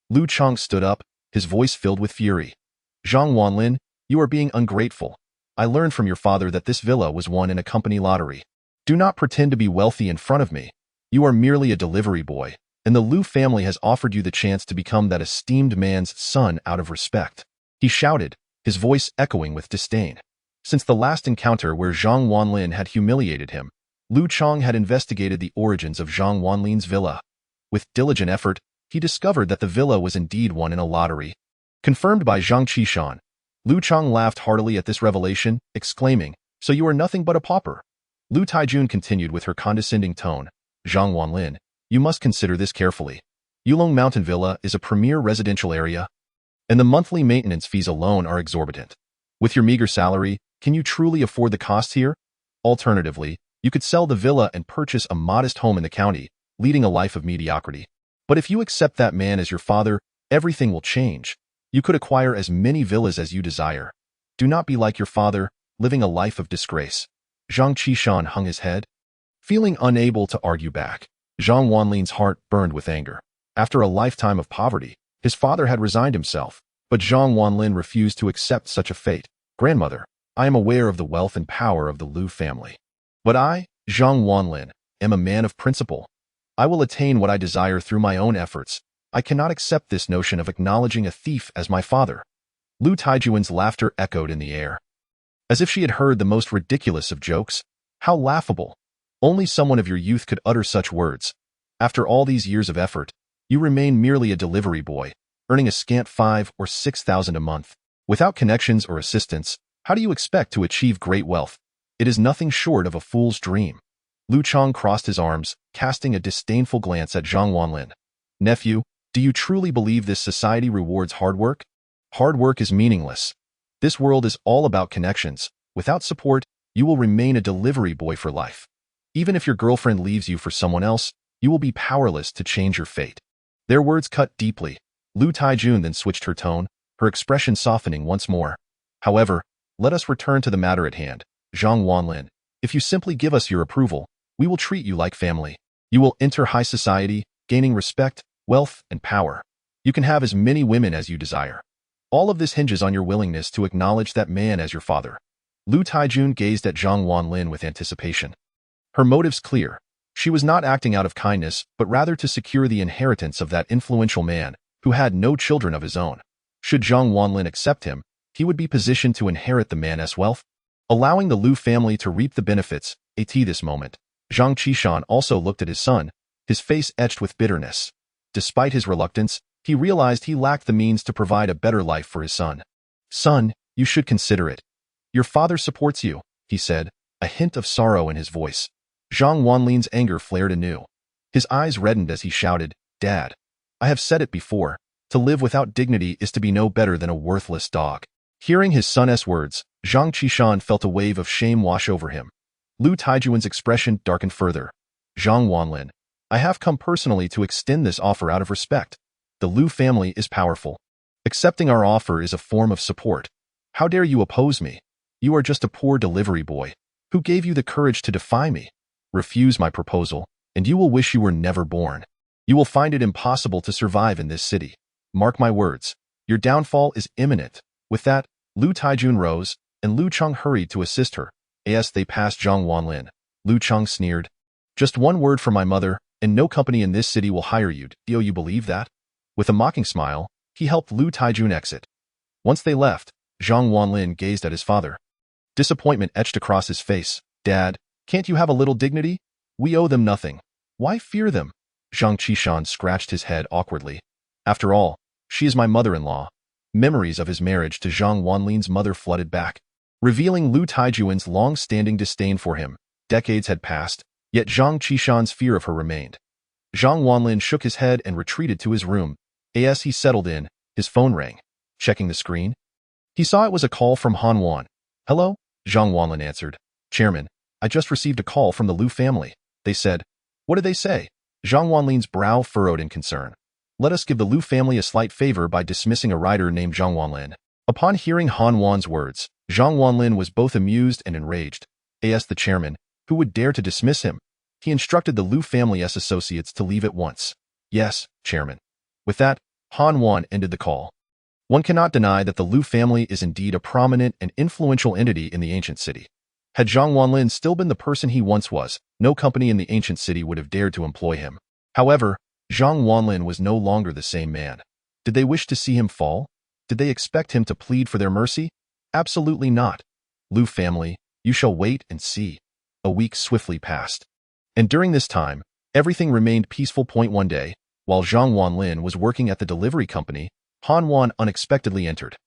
Lu Chang stood up, his voice filled with fury. Zhang Wanlin, you are being ungrateful. I learned from your father that this villa was won in a company lottery. Do not pretend to be wealthy in front of me. You are merely a delivery boy, and the Lu family has offered you the chance to become that esteemed man's son out of respect. He shouted, his voice echoing with disdain. Since the last encounter where Zhang Wanlin had humiliated him, Lu Chang had investigated the origins of Zhang Wanlin's villa. With diligent effort, he discovered that the villa was indeed won in a lottery. Confirmed by Zhang Qishan, Lu Chang laughed heartily at this revelation, exclaiming, "So you are nothing but a pauper." Lu Taijun continued with her condescending tone, "Zhang Wanlin, you must consider this carefully. Yulong Mountain Villa is a premier residential area, and the monthly maintenance fees alone are exorbitant. With your meager salary, can you truly afford the costs here? Alternatively, you could sell the villa and purchase a modest home in the county, leading a life of mediocrity. But if you accept that man as your father, everything will change. You could acquire as many villas as you desire. Do not be like your father, living a life of disgrace." Zhang Qishan hung his head, feeling unable to argue back. Zhang Wanlin's heart burned with anger. After a lifetime of poverty, his father had resigned himself, but Zhang Wanlin refused to accept such a fate. "Grandmother, I am aware of the wealth and power of the Lu family. But I, Zhang Wanlin, am a man of principle. I will attain what I desire through my own efforts. I cannot accept this notion of acknowledging a thief as my father." Lu Taijuan's laughter echoed in the air, as if she had heard the most ridiculous of jokes. How laughable! Only someone of your youth could utter such words. After all these years of effort, you remain merely a delivery boy, earning a scant 5,000 or 6,000 a month. Without connections or assistance, how do you expect to achieve great wealth? It is nothing short of a fool's dream. Lu Chang crossed his arms, casting a disdainful glance at Zhang Wanlin. "Nephew, do you truly believe this society rewards hard work? Hard work is meaningless. This world is all about connections. Without support, you will remain a delivery boy for life. Even if your girlfriend leaves you for someone else, you will be powerless to change your fate." Their words cut deeply. Lu Taijun then switched her tone, her expression softening once more. "However, let us return to the matter at hand. Zhang Wanlin, if you simply give us your approval, we will treat you like family. You will enter high society, gaining respect, wealth, and power. You can have as many women as you desire. All of this hinges on your willingness to acknowledge that man as your father." Lu Taijun gazed at Zhang Wanlin with anticipation. Her motives clear. She was not acting out of kindness, but rather to secure the inheritance of that influential man, who had no children of his own. Should Zhang Wanlin accept him, he would be positioned to inherit the man's wealth, allowing the Lu family to reap the benefits. At this moment, Zhang Qishan also looked at his son, his face etched with bitterness. Despite his reluctance, he realized he lacked the means to provide a better life for his son. "Son, you should consider it. Your father supports you," he said, a hint of sorrow in his voice. Zhang Wanlin's anger flared anew. His eyes reddened as he shouted, "Dad, I have said it before, to live without dignity is to be no better than a worthless dog." Hearing his son's words, Zhang Qishan felt a wave of shame wash over him. Lu Taijuan's expression darkened further. "Zhang Wanlin, I have come personally to extend this offer out of respect. The Lu family is powerful. Accepting our offer is a form of support. How dare you oppose me? You are just a poor delivery boy. Who gave you the courage to defy me? Refuse my proposal, and you will wish you were never born. You will find it impossible to survive in this city. Mark my words, your downfall is imminent." With that, Lu Taijun rose, and Lu Chang hurried to assist her. As they passed Zhang Wanlin, Lu Chang sneered, "Just one word from my mother, and no company in this city will hire you. Do you believe that?" With a mocking smile, he helped Lu Taijun exit. Once they left, Zhang Wanlin gazed at his father. Disappointment etched across his face. "Dad, can't you have a little dignity? We owe them nothing. Why fear them?" Zhang Qishan scratched his head awkwardly. "After all, she is my mother-in-law." Memories of his marriage to Zhang Wanlin's mother flooded back, revealing Lu Taijuan's long-standing disdain for him. Decades had passed, yet Zhang Qishan's fear of her remained. Zhang Wanlin shook his head and retreated to his room. As he settled in, his phone rang. Checking the screen, he saw it was a call from Han Wan. "Hello?" Zhang Wanlin answered. "Chairman, I just received a call from the Liu family. They said—" "What did they say?" Zhang Wanlin's brow furrowed in concern. "Let us give the Liu family a slight favor by dismissing a writer named Zhang Wanlin." Upon hearing Han Wan's words, Zhang Wanlin was both amused and enraged. As the chairman, who would dare to dismiss him? He instructed the Liu family's associates to leave at once. "Yes, chairman." With that, Han Wan ended the call. One cannot deny that the Liu family is indeed a prominent and influential entity in the ancient city. Had Zhang Wanlin still been the person he once was, no company in the ancient city would have dared to employ him. However, Zhang Wanlin was no longer the same man. Did they wish to see him fall? Did they expect him to plead for their mercy? Absolutely not. Liu family, you shall wait and see. A week swiftly passed. And during this time, everything remained peaceful. One day, while Zhang Wanlin was working at the delivery company, Han Wan unexpectedly entered.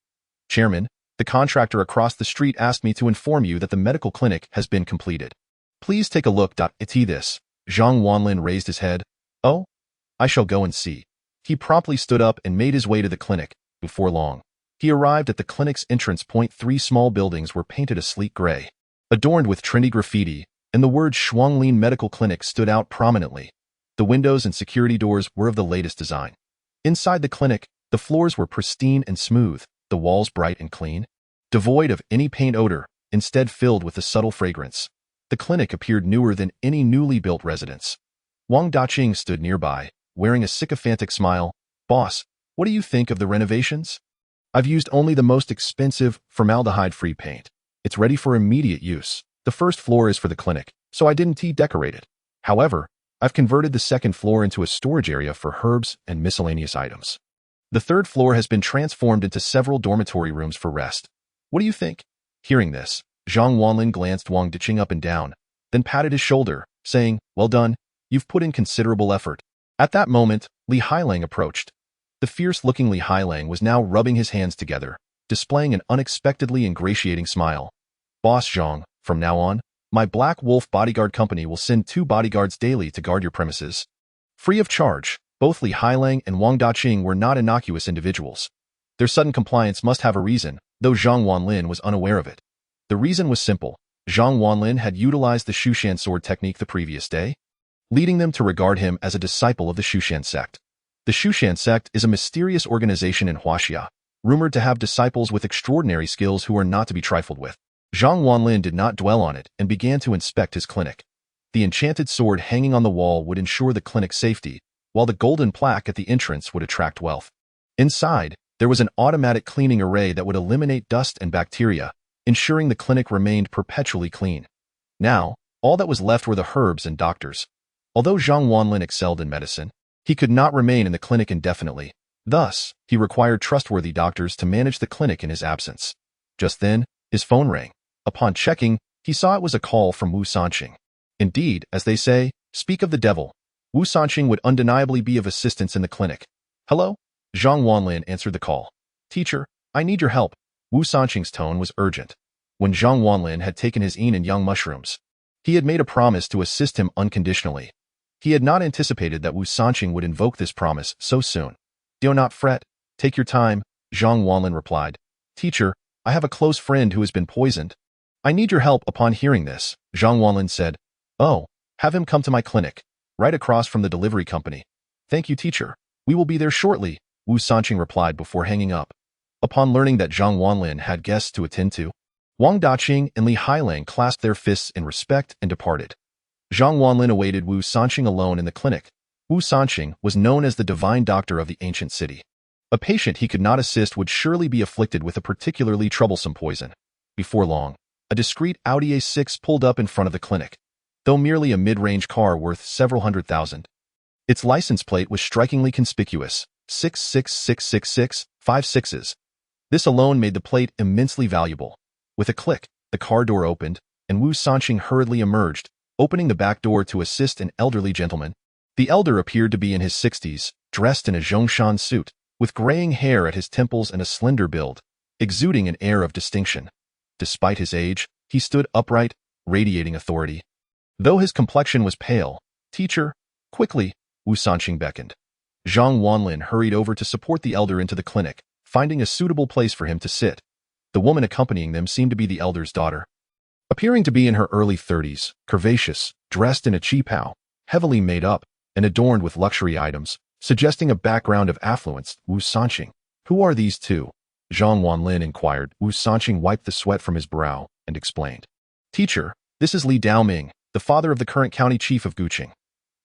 "Chairman, the contractor across the street asked me to inform you that the medical clinic has been completed. Please take a look. It's this." Zhang Wanlin raised his head. "Oh, I shall go and see." He promptly stood up and made his way to the clinic. Before long, he arrived at the clinic's entrance point. 3 small buildings were painted a sleek gray, adorned with trendy graffiti, and the word Wanlin Medical Clinic stood out prominently. The windows and security doors were of the latest design. Inside the clinic, the floors were pristine and smooth, the walls bright and clean, devoid of any paint odor, instead filled with a subtle fragrance. The clinic appeared newer than any newly built residence. Wang Daqing stood nearby, wearing a sycophantic smile. "Boss, what do you think of the renovations? I've used only the most expensive, formaldehyde-free paint. It's ready for immediate use. The first floor is for the clinic, so I didn't decorate it. However, I've converted the second floor into a storage area for herbs and miscellaneous items. The third floor has been transformed into several dormitory rooms for rest. What do you think?" Hearing this, Zhang Wanlin glanced Wang Daqing up and down, then patted his shoulder, saying, "Well done, you've put in considerable effort." At that moment, Li Hailang approached. The fierce-looking Li Hailang was now rubbing his hands together, displaying an unexpectedly ingratiating smile. "Boss Zhang, from now on, my Black Wolf bodyguard company will send 2 bodyguards daily to guard your premises, free of charge." Both Li Hailang and Wang Daqing were not innocuous individuals. Their sudden compliance must have a reason, though Zhang Wanlin was unaware of it. The reason was simple. Zhang Wanlin had utilized the Shushan sword technique the previous day, leading them to regard him as a disciple of the Shushan sect. The Shushan sect is a mysterious organization in Huaxia, rumored to have disciples with extraordinary skills who are not to be trifled with. Zhang Wanlin did not dwell on it and began to inspect his clinic. The enchanted sword hanging on the wall would ensure the clinic's safety, while the golden plaque at the entrance would attract wealth. Inside, there was an automatic cleaning array that would eliminate dust and bacteria, ensuring the clinic remained perpetually clean. Now, all that was left were the herbs and doctors. Although Zhang Wanlin excelled in medicine, he could not remain in the clinic indefinitely. Thus, he required trustworthy doctors to manage the clinic in his absence. Just then, his phone rang. Upon checking, he saw it was a call from Wu Sanqing. Indeed, as they say, speak of the devil, Wu Sanqing would undeniably be of assistance in the clinic. "Hello?" Zhang Wanlin answered the call. "Teacher, I need your help." Wu Sanqing's tone was urgent. When Zhang Wanlin had taken his yin and yang mushrooms, he had made a promise to assist him unconditionally. He had not anticipated that Wu Sanqing would invoke this promise so soon. "Do not fret. Take your time," Zhang Wanlin replied. "Teacher, I have a close friend who has been poisoned. I need your help." Upon hearing this, Zhang Wanlin said, "Oh, have him come to my clinic, right across from the delivery company." "Thank you, teacher. We will be there shortly," Wu Sanqing replied before hanging up. Upon learning that Zhang Wanlin had guests to attend to, Wang Daqing and Li Hailang clasped their fists in respect and departed. Zhang Wanlin awaited Wu Sanqing alone in the clinic. Wu Sanqing was known as the divine doctor of the ancient city. A patient he could not assist would surely be afflicted with a particularly troublesome poison. Before long, a discreet Audi A6 pulled up in front of the clinic. Though merely a mid-range car worth several $100,000, its license plate was strikingly conspicuous, 66666, 5 sixes. This alone made the plate immensely valuable. With a click, the car door opened, and Wu Sanqing hurriedly emerged, opening the back door to assist an elderly gentleman. The elder appeared to be in his 60s, dressed in a Zhongshan suit, with graying hair at his temples and a slender build, exuding an air of distinction. Despite his age, he stood upright, radiating authority. Though his complexion was pale, "Teacher, quickly," Wu Sanqing beckoned. Zhang Wanlin hurried over to support the elder into the clinic, finding a suitable place for him to sit. The woman accompanying them seemed to be the elder's daughter. Appearing to be in her early 30s, curvaceous, dressed in a qipao, heavily made up, and adorned with luxury items, suggesting a background of affluence, Wu Sanqing. Who are these two? Zhang Wanlin inquired. Wu Sanqing wiped the sweat from his brow and explained. Teacher, this is Li Daoming, the father of the current county chief of Guqing.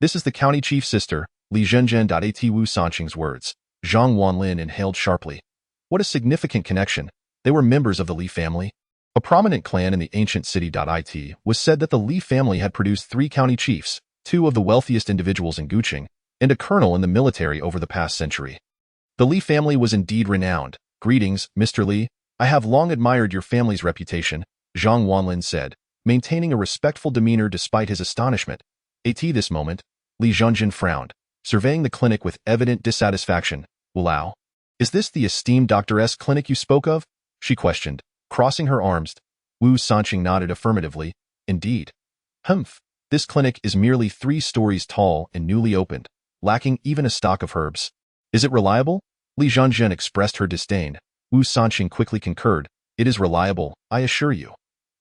This is the county chief's sister, Li Zhenjian. At Wu Sanqing's words, Zhang Wanlin inhaled sharply. What a significant connection. They were members of the Li family. A prominent clan in the ancient city. It was said that the Li family had produced 3 county chiefs, 2 of the wealthiest individuals in Guqing, and a colonel in the military over the past century. The Li family was indeed renowned. Greetings, Mr. Li. I have long admired your family's reputation, Zhang Wanlin said, maintaining a respectful demeanor despite his astonishment. At this moment, Li Zhenjin frowned, surveying the clinic with evident dissatisfaction. Wow. Is this the esteemed Dr. S clinic you spoke of? She questioned, crossing her arms. Wu Sanqing nodded affirmatively. Indeed. Humph. This clinic is merely 3 stories tall and newly opened, lacking even a stock of herbs. Is it reliable? Li Zhenjian expressed her disdain. Wu Sanqing quickly concurred. It is reliable, I assure you.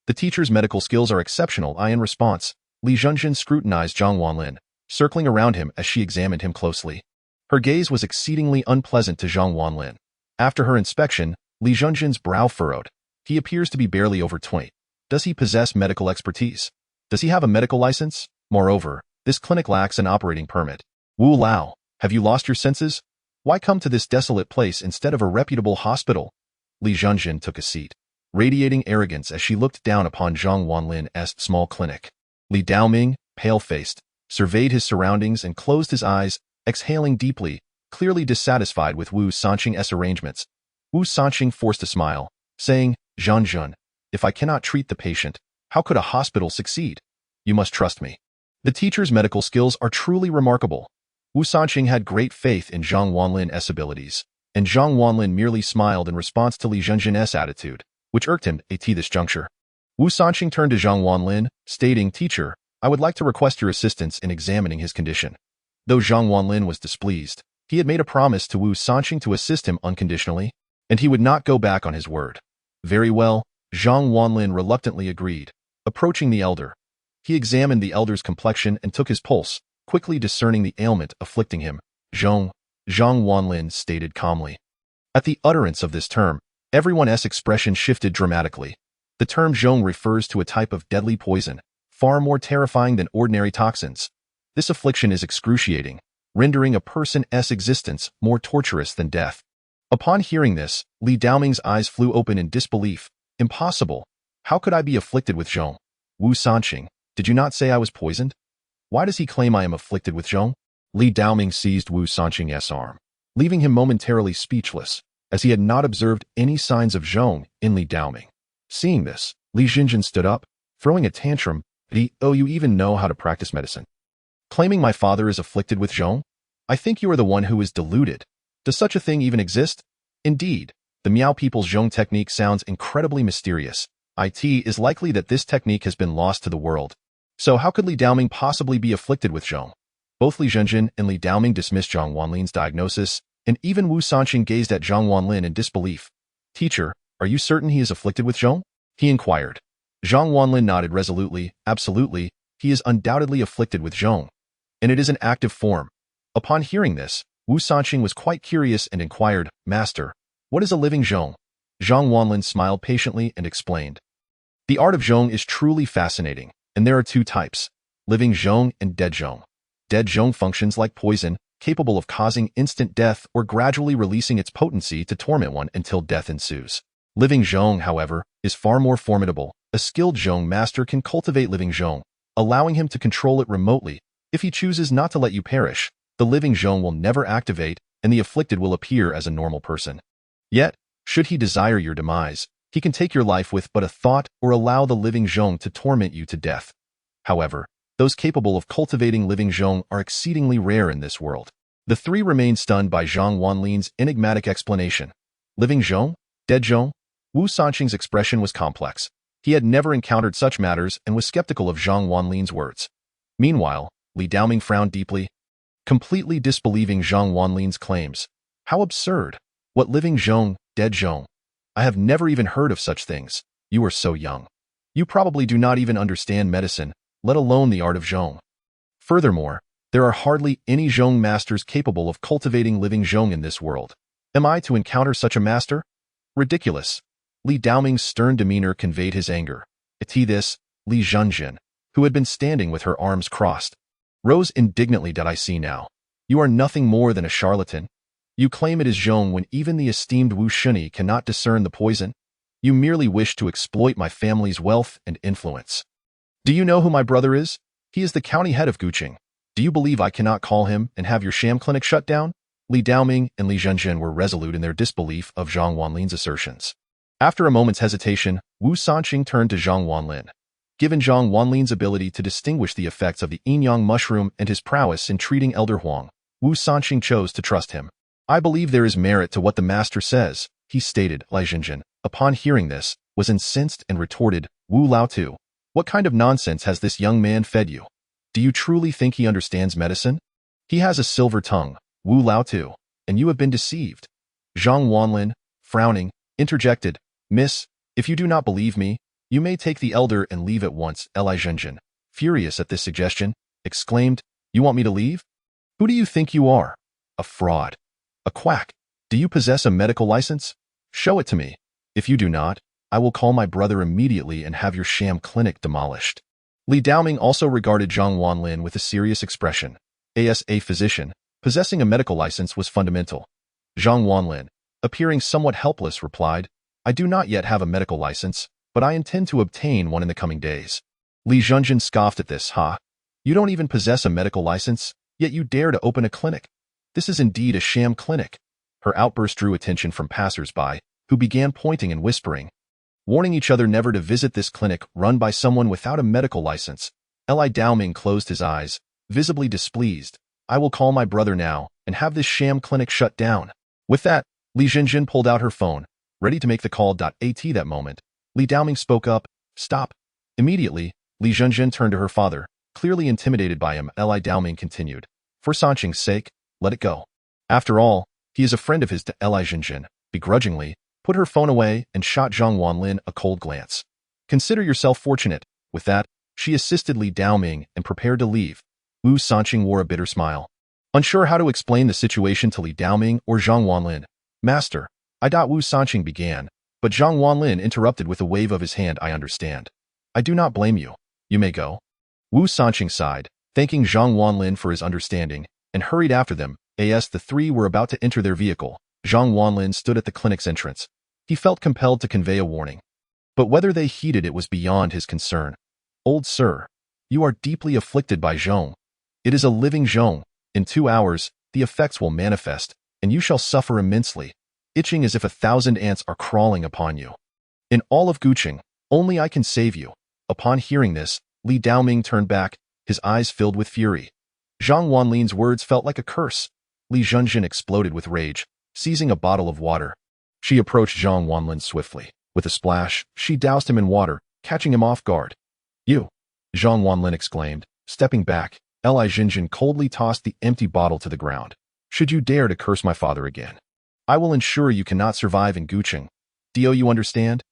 The teacher's medical skills are exceptional. In response, Li Zhenjian scrutinized Zhang Wanlin, circling around him as she examined him closely. Her gaze was exceedingly unpleasant to Zhang Wanlin. After her inspection, Li Zhenjian's brow furrowed. He appears to be barely over 20. Does he possess medical expertise? Does he have a medical license? Moreover, this clinic lacks an operating permit. Wu Lao, have you lost your senses? Why come to this desolate place instead of a reputable hospital? Li Zhenjian took a seat, radiating arrogance as she looked down upon Zhang Wanlin's small clinic. Li Daoming, pale-faced, surveyed his surroundings and closed his eyes, exhaling deeply, clearly dissatisfied with Wu Sanqing's arrangements. Wu Sanqing forced a smile, saying, Zhenjian, if I cannot treat the patient, how could a hospital succeed? You must trust me. The teacher's medical skills are truly remarkable. Wu Sanqing had great faith in Zhang Wanlin's abilities, and Zhang Wanlin merely smiled in response to Li Zhenjian's attitude, which irked him at this juncture. Wu Sanqing turned to Zhang Wanlin, stating, Teacher, I would like to request your assistance in examining his condition. Though Zhang Wanlin was displeased, he had made a promise to Wu Sanqing to assist him unconditionally, and he would not go back on his word. Very well, Zhang Wanlin reluctantly agreed. Approaching the elder, he examined the elder's complexion and took his pulse, quickly discerning the ailment afflicting him. Zhang Wanlin stated calmly. At the utterance of this term, everyone's expression shifted dramatically. The term zhong refers to a type of deadly poison, far more terrifying than ordinary toxins. This affliction is excruciating, rendering a person's existence more torturous than death. Upon hearing this, Li Daoming's eyes flew open in disbelief. Impossible. How could I be afflicted with zhong? Wu Sanqing, did you not say I was poisoned? Why does he claim I am afflicted with zhong? Li Daoming seized Wu Sanqing's arm, leaving him momentarily speechless, as he had not observed any signs of zhong in Li Daoming. Seeing this, Li Zhenjian stood up, throwing a tantrum. Oh, you even know how to practice medicine. Claiming my father is afflicted with zhong? I think you are the one who is deluded. Does such a thing even exist? Indeed, the Miao people's zhong technique sounds incredibly mysterious. It is likely that this technique has been lost to the world. So how could Li Daoming possibly be afflicted with zhong? Both Li Zhenjian and Li Daoming dismissed Zhang Wanlin's diagnosis, and even Wu Sanqing gazed at Zhang Wanlin in disbelief. Teacher, are you certain he is afflicted with zhong? He inquired. Zhang Wanlin nodded resolutely. Absolutely, he is undoubtedly afflicted with zhong, and it is an active form. Upon hearing this, Wu Sanqing was quite curious and inquired, Master, what is a living zhong? Zhang Wanlin smiled patiently and explained. The art of zhong is truly fascinating, and there are 2 types, living zhong and dead zhong. Dead zhong functions like poison, capable of causing instant death or gradually releasing its potency to torment one until death ensues. Living zhong, however, is far more formidable. A skilled zhong master can cultivate living zhong, allowing him to control it remotely. If he chooses not to let you perish, the living zhong will never activate, and the afflicted will appear as a normal person. Yet, should he desire your demise, he can take your life with but a thought or allow the living zhong to torment you to death. However, those capable of cultivating living zhong are exceedingly rare in this world. The 3 remained stunned by Zhang Wanlin's enigmatic explanation. Living zhong? Dead zhong? Wu Sanqing's expression was complex. He had never encountered such matters and was skeptical of Zhang Wanlin's words. Meanwhile, Li Daoming frowned deeply. completely disbelieving Zhang Wanlin's claims. How absurd! What living Zhong, dead Zhong? I have never even heard of such things. You are so young. You probably do not even understand medicine, let alone the art of Zhong. Furthermore, there are hardly any Zhong masters capable of cultivating living Zhong in this world. Am I to encounter such a master? Ridiculous. Li Daoming's stern demeanor conveyed his anger. To this, Li Zhenjin, who had been standing with her arms crossed, rose indignantly. "I see now. You are nothing more than a charlatan. You claim it is Zhong when even the esteemed Wu Shunyi cannot discern the poison. You merely wish to exploit my family's wealth and influence. Do you know who my brother is? He is the county head of Guqing. Do you believe I cannot call him and have your sham clinic shut down?" Li Daoming and Li Zhenjin were resolute in their disbelief of Zhang Wanlin's assertions. After a moment's hesitation, Wu Sanqing turned to Zhang Wanlin. Given Zhang Wanlin's ability to distinguish the effects of the yin-yang mushroom and his prowess in treating Elder Huang, Wu Sanqing chose to trust him. "I believe there is merit to what the master says," he stated. Li Zhenjin, upon hearing this, was incensed and retorted, "Wu Lao Tu, what kind of nonsense has this young man fed you? Do you truly think he understands medicine? He has a silver tongue, Wu Lao Tu, and you have been deceived." Zhang Wanlin, frowning, interjected, "Miss, if you do not believe me, you may take the elder and leave at once." Li Zhenjin, furious at this suggestion, exclaimed, "You want me to leave? Who do you think you are? A fraud. A quack. Do you possess a medical license? Show it to me. If you do not, I will call my brother immediately and have your sham clinic demolished." Li Daoming also regarded Zhang Wanlin with a serious expression. As a physician, possessing a medical license was fundamental. Zhang Wanlin, appearing somewhat helpless, replied, "I do not yet have a medical license, but I intend to obtain one in the coming days." Li Zhenjin scoffed at this. "Ha! You don't even possess a medical license, yet you dare to open a clinic. This is indeed a sham clinic." Her outburst drew attention from passers-by, who began pointing and whispering, warning each other never to visit this clinic run by someone without a medical license. Li Daoming closed his eyes, visibly displeased. "I will call my brother now and have this sham clinic shut down." With that, Li Zhenjin pulled out her phone, ready to make the call. At that moment, Li Daoming spoke up, "Stop." Immediately, Li Zhenjin turned to her father, clearly intimidated by him. Li Daoming continued, "For Sanqing's sake, let it go. After all, he is a friend of his." Li Zhenjin, begrudgingly, put her phone away and shot Zhang Wanlin a cold glance. "Consider yourself fortunate." With that, she assisted Li Daoming and prepared to leave. Wu Sanqing wore a bitter smile, unsure how to explain the situation to Li Daoming or Zhang Wanlin. "Master, Wu Sanqing began, but Zhang Wanlin interrupted with a wave of his hand. "I understand. I do not blame you. You may go." Wu Sanqing sighed, thanking Zhang Wanlin for his understanding, and hurried after them. As the three were about to enter their vehicle, Zhang Wanlin stood at the clinic's entrance. He felt compelled to convey a warning, but whether they heeded it was beyond his concern. "Old sir, you are deeply afflicted by Zhong. It is a living Zhong. In 2 hours, the effects will manifest, and you shall suffer immensely, itching as if 1,000 ants are crawling upon you. In all of Guqing, only I can save you." Upon hearing this, Li Daoming turned back, his eyes filled with fury. Zhang Wanlin's words felt like a curse. Li Zhenjin exploded with rage, seizing a bottle of water. She approached Zhang Wanlin swiftly. With a splash, she doused him in water, catching him off guard. "You!" Zhang Wanlin exclaimed, stepping back. Li Zhenjin coldly tossed the empty bottle to the ground. "Should you dare to curse my father again, I will ensure you cannot survive in Guqing. Do you understand?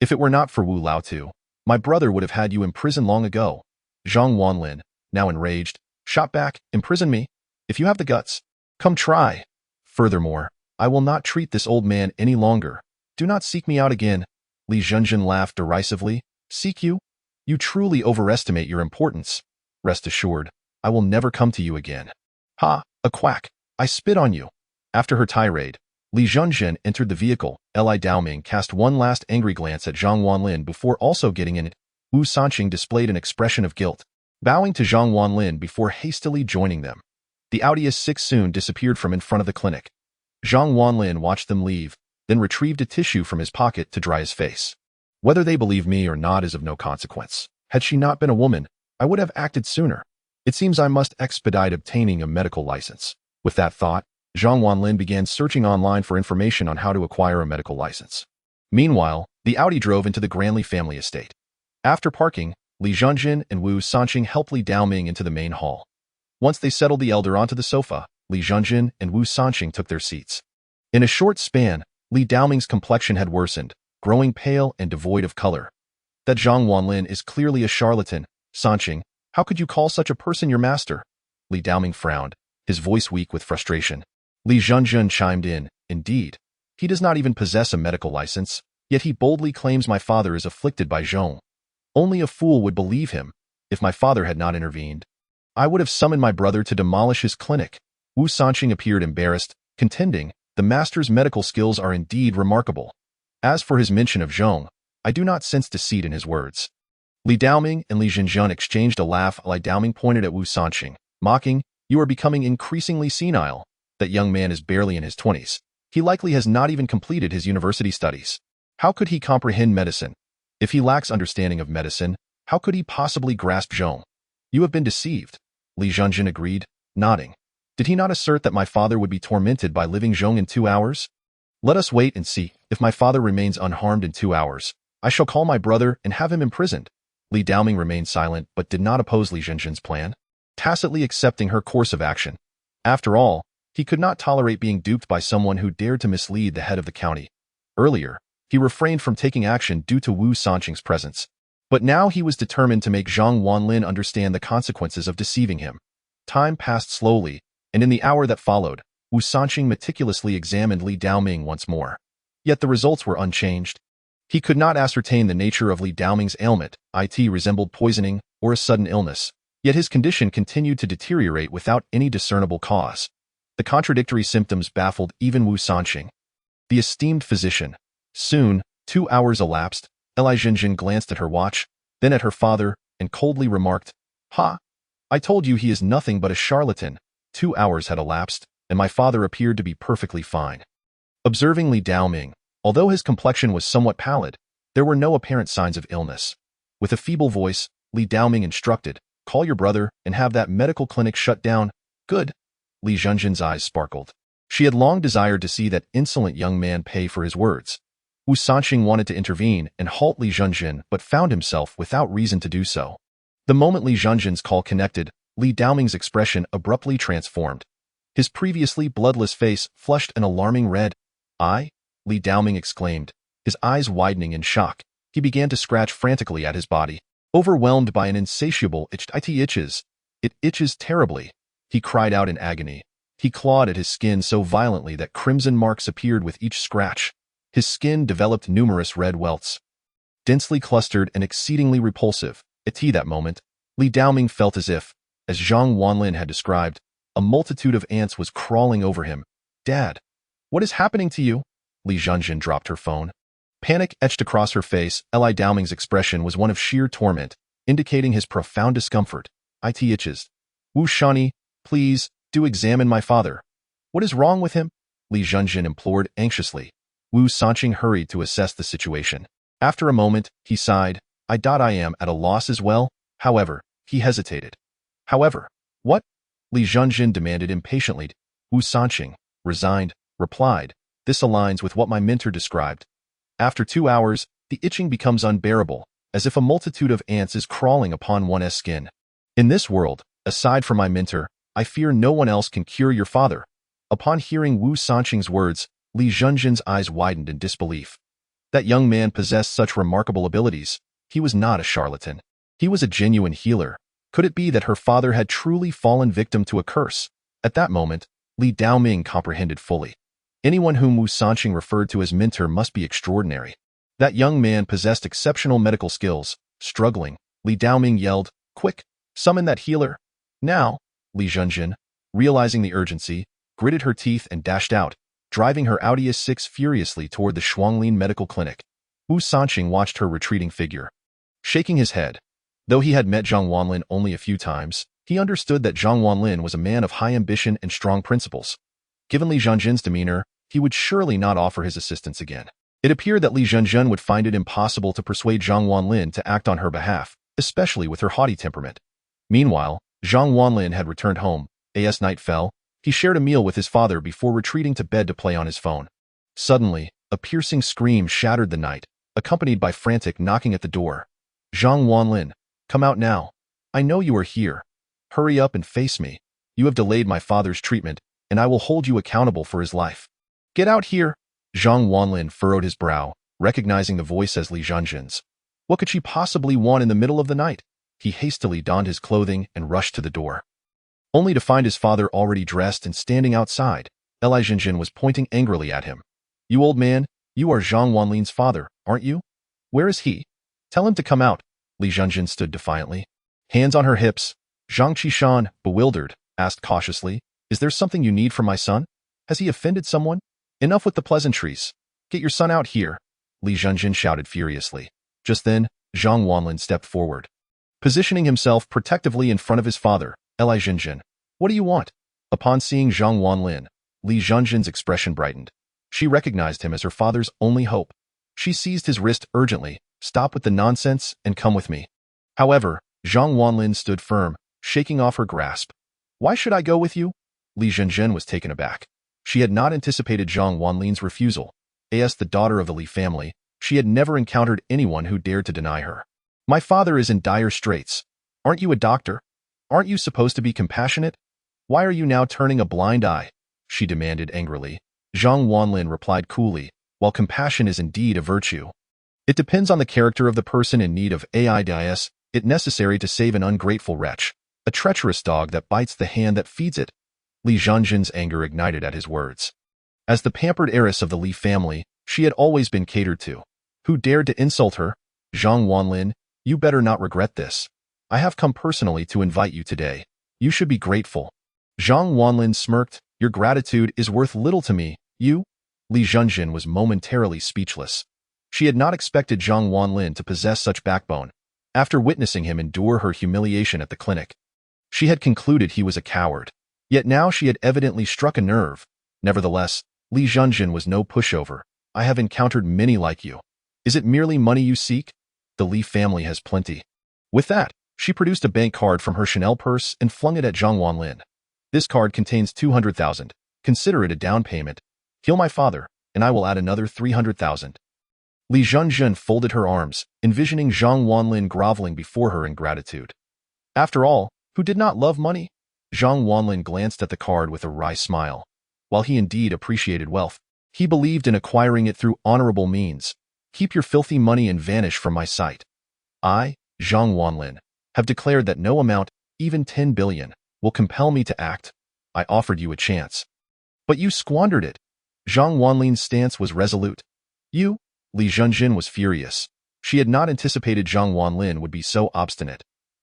If it were not for Wu Lao Tu, my brother would have had you imprisoned long ago." Zhang Wanlin, now enraged, shot back, "Imprison me? If you have the guts, come try. Furthermore, I will not treat this old man any longer. Do not seek me out again." Li Zhenjin laughed derisively. "Seek you? You truly overestimate your importance. Rest assured, I will never come to you again. Ha, a quack, I spit on you." After her tirade, Li Zhenjin entered the vehicle. Li Daoming cast one last angry glance at Zhang Wanlin before also getting in it. Wu Sanqing displayed an expression of guilt, bowing to Zhang Wanlin before hastily joining them. The Audi S6 soon disappeared from in front of the clinic. Zhang Wanlin watched them leave, then retrieved a tissue from his pocket to dry his face. "Whether they believe me or not is of no consequence. Had she not been a woman, I would have acted sooner. It seems I must expedite obtaining a medical license." With that thought, Zhang Wanlin began searching online for information on how to acquire a medical license. Meanwhile, the Audi drove into the Granley family estate. After parking, Li Zhenjin and Wu Sanqing helped Li Daoming into the main hall. Once they settled the elder onto the sofa, Li Zhenjin and Wu Sanqing took their seats. In a short span, Li Daoming's complexion had worsened, growing pale and devoid of color. That Zhang Wanlin is clearly a charlatan. Sanqing, how could you call such a person your master? Li Daoming frowned, his voice weak with frustration. Li Zhenjin chimed in, indeed. He does not even possess a medical license, yet he boldly claims my father is afflicted by zhong. Only a fool would believe him. If my father had not intervened, I would have summoned my brother to demolish his clinic. Wu Sanqing appeared embarrassed, contending, the master's medical skills are indeed remarkable. As for his mention of zhong, I do not sense deceit in his words. Li Daoming and Li Zhenjun exchanged a laugh. Li Daoming pointed at Wu Sanqing, mocking, you are becoming increasingly senile. That young man is barely in his 20s. He likely has not even completed his university studies. How could he comprehend medicine? If he lacks understanding of medicine, how could he possibly grasp zhong? You have been deceived, Li Zhenjun agreed, nodding. Did he not assert that my father would be tormented by living zhong in 2 hours? Let us wait and see. If my father remains unharmed in 2 hours, I shall call my brother and have him imprisoned. Li Daoming remained silent but did not oppose Li Zhenjun's plan, tacitly accepting her course of action. After all, he could not tolerate being duped by someone who dared to mislead the head of the county. Earlier, he refrained from taking action due to Wu Sanqing's presence. But now he was determined to make Zhang Wanlin understand the consequences of deceiving him. Time passed slowly, and in the hour that followed, Wu Sanqing meticulously examined Li Daoming once more. Yet the results were unchanged. He could not ascertain the nature of Li Daoming's ailment, it resembled poisoning or a sudden illness, yet his condition continued to deteriorate without any discernible cause. The contradictory symptoms baffled even Wu Sanqing. The esteemed physician. Soon, 2 hours elapsed. Li Zhenjin glanced at her watch, then at her father, and coldly remarked, Ha! I told you he is nothing but a charlatan. 2 hours had elapsed, and my father appeared to be perfectly fine. Observing Li Daoming, although his complexion was somewhat pallid, there were no apparent signs of illness. With a feeble voice, Li Daoming instructed, call your brother and have that medical clinic shut down. Good. Li Zhenjin's eyes sparkled. She had long desired to see that insolent young man pay for his words. Wu Sanqing wanted to intervene and halt Li Zhenjin but found himself without reason to do so. The moment Li Zhenjin's call connected, Li Daoming's expression abruptly transformed. His previously bloodless face flushed an alarming red. Li Daoming exclaimed, his eyes widening in shock. He began to scratch frantically at his body, overwhelmed by an insatiable itch. It itches. It itches terribly. He cried out in agony. He clawed at his skin so violently that crimson marks appeared with each scratch. His skin developed numerous red welts, densely clustered and exceedingly repulsive. At that moment, Li Daoming felt as Zhang Wanlin had described, a multitude of ants was crawling over him. Dad, what is happening to you? Li Zhenjin dropped her phone. Panic etched across her face. Li Daoming's expression was one of sheer torment, indicating his profound discomfort. It itches. Wu Shani, please, do examine my father. What is wrong with him? Li Zhenjin implored anxiously. Wu Sanqing hurried to assess the situation. After a moment, he sighed, I am at a loss as well. However, he hesitated. However, what? Li Zhenjin demanded impatiently. Wu Sanqing, resigned, replied, this aligns with what my mentor described. After 2 hours, the itching becomes unbearable, as if a multitude of ants is crawling upon one's skin. In this world, aside from my mentor, I fear no one else can cure your father. Upon hearing Wu Sanqing's words, Li Zhenjin's eyes widened in disbelief. That young man possessed such remarkable abilities. He was not a charlatan. He was a genuine healer. Could it be that her father had truly fallen victim to a curse? At that moment, Li Daoming comprehended fully. Anyone whom Wu Sanqing referred to as mentor must be extraordinary. That young man possessed exceptional medical skills. Struggling, Li Daoming yelled, quick, summon that healer. Now, Li Zhenjin, realizing the urgency, gritted her teeth and dashed out, driving her Audi S6 furiously toward the Shuanglin Medical Clinic. Wu Sanqing watched her retreating figure, shaking his head. Though he had met Zhang Wanlin only a few times, he understood that Zhang Wanlin was a man of high ambition and strong principles. Given Li Zhenjin's demeanor, he would surely not offer his assistance again. It appeared that Li Zhenjin would find it impossible to persuade Zhang Wanlin to act on her behalf, especially with her haughty temperament. Meanwhile, Zhang Wanlin had returned home. As night fell, he shared a meal with his father before retreating to bed to play on his phone. Suddenly, a piercing scream shattered the night, accompanied by frantic knocking at the door. Zhang Wanlin, come out now. I know you are here. Hurry up and face me. You have delayed my father's treatment, and I will hold you accountable for his life. Get out here! Zhang Wanlin furrowed his brow, recognizing the voice as Li Zhenjin's. What could she possibly want in the middle of the night? He hastily donned his clothing and rushed to the door, only to find his father already dressed and standing outside. Li Zhenjin was pointing angrily at him. You old man, you are Zhang Wanlin's father, aren't you? Where is he? Tell him to come out. Li Zhenjin stood defiantly. Hands on her hips, Zhang Qishan, bewildered, asked cautiously, Is there something you need from my son? Has he offended someone? Enough with the pleasantries. Get your son out here, Li Zhenjin shouted furiously. Just then, Zhang Wanlin stepped forward, positioning himself protectively in front of his father. Li Zhenjin, what do you want? Upon seeing Zhang Wanlin, Li Zhenjin's expression brightened. She recognized him as her father's only hope. She seized his wrist urgently. Stop with the nonsense and come with me. However, Zhang Wanlin stood firm, shaking off her grasp. Why should I go with you? Li Zhenjin was taken aback. She had not anticipated Zhang Wanlin's refusal. As the daughter of the Li family, she had never encountered anyone who dared to deny her. My father is in dire straits. Aren't you a doctor? Aren't you supposed to be compassionate? Why are you now turning a blind eye? She demanded angrily. Zhang Wanlin replied coolly, while compassion is indeed a virtue, it depends on the character of the person in need of AIDS, it necessary to save an ungrateful wretch, a treacherous dog that bites the hand that feeds it. Li Zhenjin's anger ignited at his words. As the pampered heiress of the Li family, she had always been catered to. Who dared to insult her? Zhang Wanlin, you better not regret this. I have come personally to invite you today. You should be grateful. Zhang Wanlin smirked. Your gratitude is worth little to me, you? Li Zhenjin was momentarily speechless. She had not expected Zhang Wanlin to possess such backbone. After witnessing him endure her humiliation at the clinic, she had concluded he was a coward. Yet now she had evidently struck a nerve. Nevertheless, Li Zhenjin was no pushover. I have encountered many like you. Is it merely money you seek? The Li family has plenty. With that, she produced a bank card from her Chanel purse and flung it at Zhang Wanlin. This card contains 200,000. Consider it a down payment. Heal my father, and I will add another 300,000. Li Zhenjin folded her arms, envisioning Zhang Wanlin groveling before her in gratitude. After all, who did not love money? Zhang Wanlin glanced at the card with a wry smile. While he indeed appreciated wealth, he believed in acquiring it through honorable means. Keep your filthy money and vanish from my sight. I, Zhang Wanlin, have declared that no amount, even 10 billion, will compel me to act. I offered you a chance. But you squandered it. Zhang Wanlin's stance was resolute. You? Li Zhenjin was furious. She had not anticipated Zhang Wanlin would be so obstinate.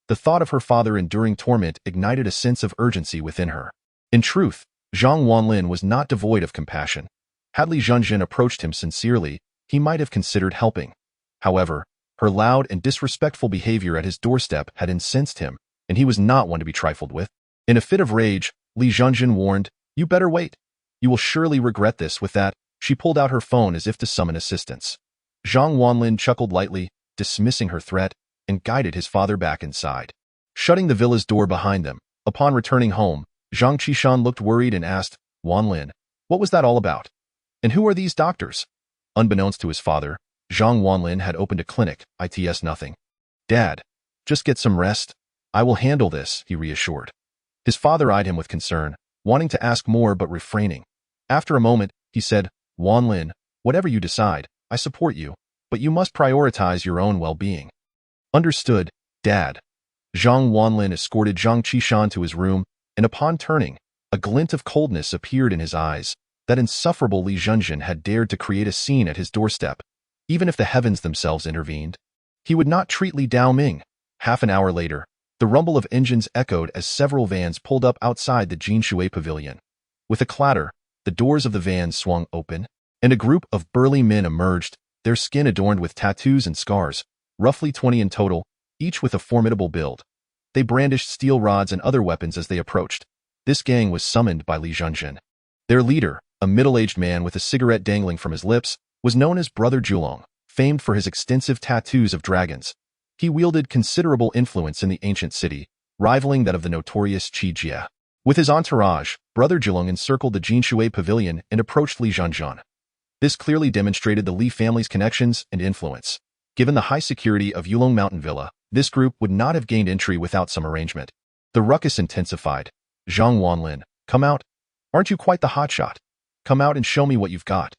The thought of her father enduring torment ignited a sense of urgency within her. In truth, Zhang Wanlin was not devoid of compassion. Had Li Zhenjin approached him sincerely, he might have considered helping. However, her loud and disrespectful behavior at his doorstep had incensed him, and he was not one to be trifled with. In a fit of rage, Li Zhenjin warned, You better wait. You will surely regret this. With that, she pulled out her phone as if to summon assistance. Zhang Wanlin chuckled lightly, dismissing her threat, and guided his father back inside, shutting the villa's door behind them. Upon returning home, Zhang Qishan looked worried and asked, Wanlin, what was that all about? And who are these doctors? Unbeknownst to his father, Zhang Wanlin had opened a clinic, its nothing. Dad, just get some rest. I will handle this, he reassured. His father eyed him with concern, wanting to ask more but refraining. After a moment, he said, Wanlin, whatever you decide, I support you, but you must prioritize your own well-being. Understood, Dad. Zhang Wanlin escorted Zhang Qishan to his room, and upon turning, a glint of coldness appeared in his eyes. That insufferable Li Zhenjin had dared to create a scene at his doorstep. Even if the heavens themselves intervened, he would not treat Li Daoming. Half an hour later, the rumble of engines echoed as several vans pulled up outside the Jinshui pavilion. With a clatter, the doors of the vans swung open, and a group of burly men emerged, their skin adorned with tattoos and scars, roughly 20 in total, each with a formidable build. They brandished steel rods and other weapons as they approached. This gang was summoned by Li Zhenjin. Their leader, a middle-aged man with a cigarette dangling from his lips, was known as Brother Julong, famed for his extensive tattoos of dragons. He wielded considerable influence in the ancient city, rivaling that of the notorious Qi Jie. With his entourage, Brother Julong encircled the Jinshui pavilion and approached Li Zhenjin. This clearly demonstrated the Li family's connections and influence. Given the high security of Yulong Mountain Villa, this group would not have gained entry without some arrangement. The ruckus intensified. Zhang Wanlin, come out. Aren't you quite the hotshot? Come out and show me what you've got.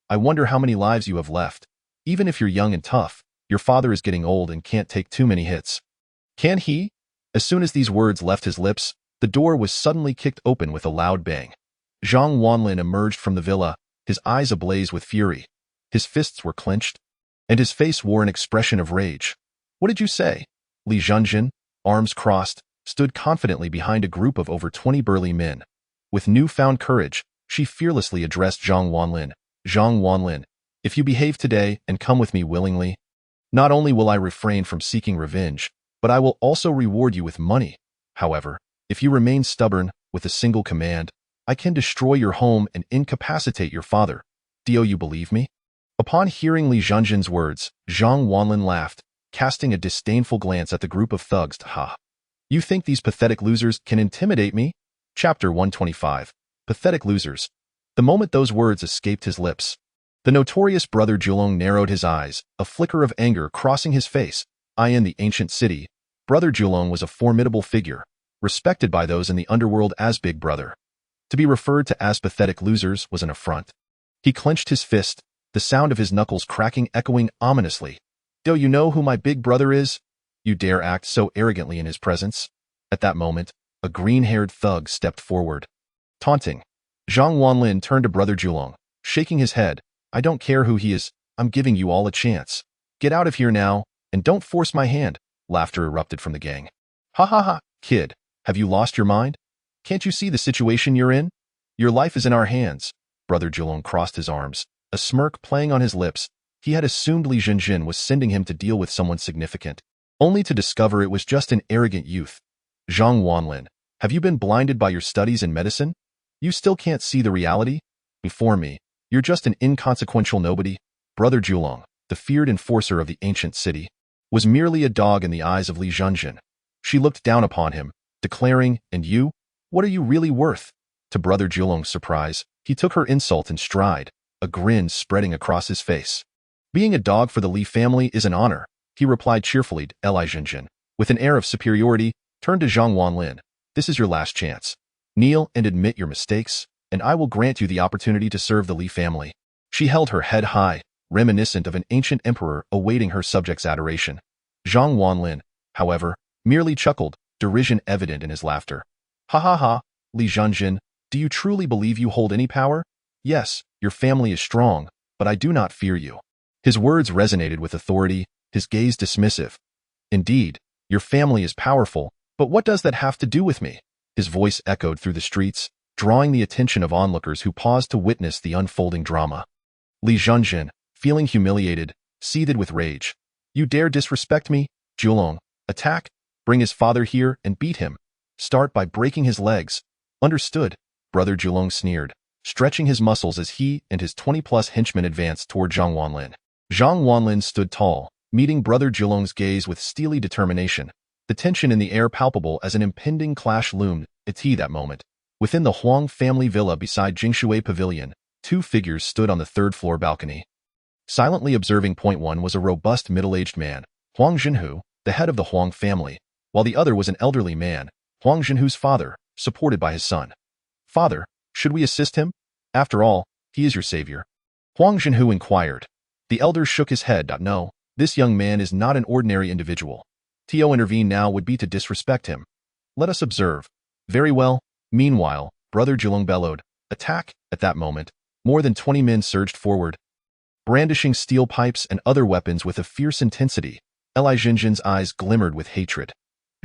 I wonder how many lives you have left. Even if you're young and tough, your father is getting old and can't take too many hits. Can he? As soon as these words left his lips, the door was suddenly kicked open with a loud bang. Zhang Wanlin emerged from the villa, his eyes ablaze with fury. His fists were clenched, and his face wore an expression of rage. What did you say? Li Zhenjin, arms crossed, stood confidently behind a group of over 20 burly men. With newfound courage, she fearlessly addressed Zhang Wanlin. Zhang Wanlin, if you behave today and come with me willingly, not only will I refrain from seeking revenge, but I will also reward you with money. However, if you remain stubborn, with a single command, I can destroy your home and incapacitate your father. Do you believe me? Upon hearing Li Zhenjin's words, Zhang Wanlin laughed, casting a disdainful glance at the group of thugs. Ha! You think these pathetic losers can intimidate me? Chapter 125. Pathetic losers. The moment those words escaped his lips, the notorious brother Julong narrowed his eyes, a flicker of anger crossing his face. In the ancient city, brother Julong was a formidable figure, respected by those in the underworld as Big Brother. To be referred to as pathetic losers was an affront. He clenched his fist, the sound of his knuckles cracking echoing ominously. Do you know who my big brother is? You dare act so arrogantly in his presence? At that moment, a green-haired thug stepped forward. Taunting. Zhang Wanlin turned to brother Julong, shaking his head. I don't care who he is, I'm giving you all a chance. Get out of here now, and don't force my hand. Laughter erupted from the gang. Ha ha ha, kid, have you lost your mind? Can't you see the situation you're in? Your life is in our hands. Brother Julong crossed his arms, a smirk playing on his lips. He had assumed Li Zhenjin was sending him to deal with someone significant, only to discover it was just an arrogant youth. Zhang Wanlin, have you been blinded by your studies in medicine? You still can't see the reality? Before me, you're just an inconsequential nobody. Brother Julong, the feared enforcer of the ancient city, was merely a dog in the eyes of Li Zhenjin. She looked down upon him, declaring, and you? What are you really worth? To brother Julong's surprise, he took her insult in stride, a grin spreading across his face. Being a dog for the Li family is an honor, he replied cheerfully to Li Zhenjin. With an air of superiority, turned to Zhang Wanlin. This is your last chance. Kneel and admit your mistakes, and I will grant you the opportunity to serve the Li family. She held her head high, reminiscent of an ancient emperor awaiting her subjects' adoration. Zhang Wanlin, however, merely chuckled, derision evident in his laughter. Ha ha ha, Li Zhenjin, do you truly believe you hold any power? Yes, your family is strong, but I do not fear you. His words resonated with authority, his gaze dismissive. Indeed, your family is powerful, but what does that have to do with me? His voice echoed through the streets, drawing the attention of onlookers who paused to witness the unfolding drama. Li Zhenjin, feeling humiliated, seethed with rage. You dare disrespect me? Julong, attack, bring his father here and beat him. Start by breaking his legs. Understood, brother Julong sneered, stretching his muscles as he and his 20-plus henchmen advanced toward Zhang Wanlin. Zhang Wanlin stood tall, meeting brother Julong's gaze with steely determination, the tension in the air palpable as an impending clash loomed. At that moment, within the Huang family villa beside Jingshui Pavilion, two figures stood on the third-floor balcony. Silently observing. One was a robust middle-aged man, Huang Zhenhu, the head of the Huang family, while the other was an elderly man, Huang Zhenhu's father, supported by his son. Father, should we assist him? After all, he is your savior. Huang Zhenhu inquired. The elder shook his head. No, this young man is not an ordinary individual. To intervene now would be to disrespect him. Let us observe. Very well. Meanwhile, brother Julong bellowed. Attack! At that moment, more than 20 men surged forward, brandishing steel pipes and other weapons with a fierce intensity. Li Zhenjin's eyes glimmered with hatred.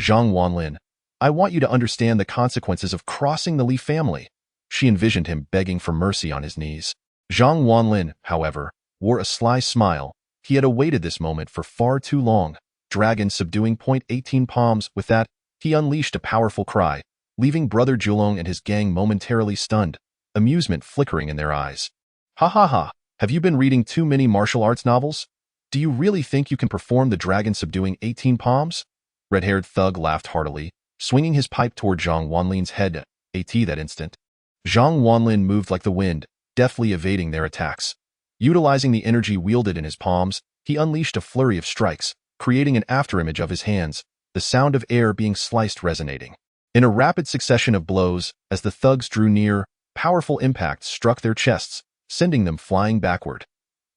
Zhang Wanlin, I want you to understand the consequences of crossing the Li family. She envisioned him begging for mercy on his knees. Zhang Wanlin, however, wore a sly smile. He had awaited this moment for far too long. Dragon Subduing 18 Palms. With that, he unleashed a powerful cry, leaving brother Julong and his gang momentarily stunned, amusement flickering in their eyes. Ha ha ha, have you been reading too many martial arts novels? Do you really think you can perform the Dragon Subduing 18 Palms? Red-haired thug laughed heartily, swinging his pipe toward Zhang Wanlin's head. That instant, Zhang Wanlin moved like the wind, deftly evading their attacks. Utilizing the energy wielded in his palms, he unleashed a flurry of strikes, creating an afterimage of his hands, the sound of air being sliced resonating. In a rapid succession of blows, as the thugs drew near, powerful impacts struck their chests, sending them flying backward.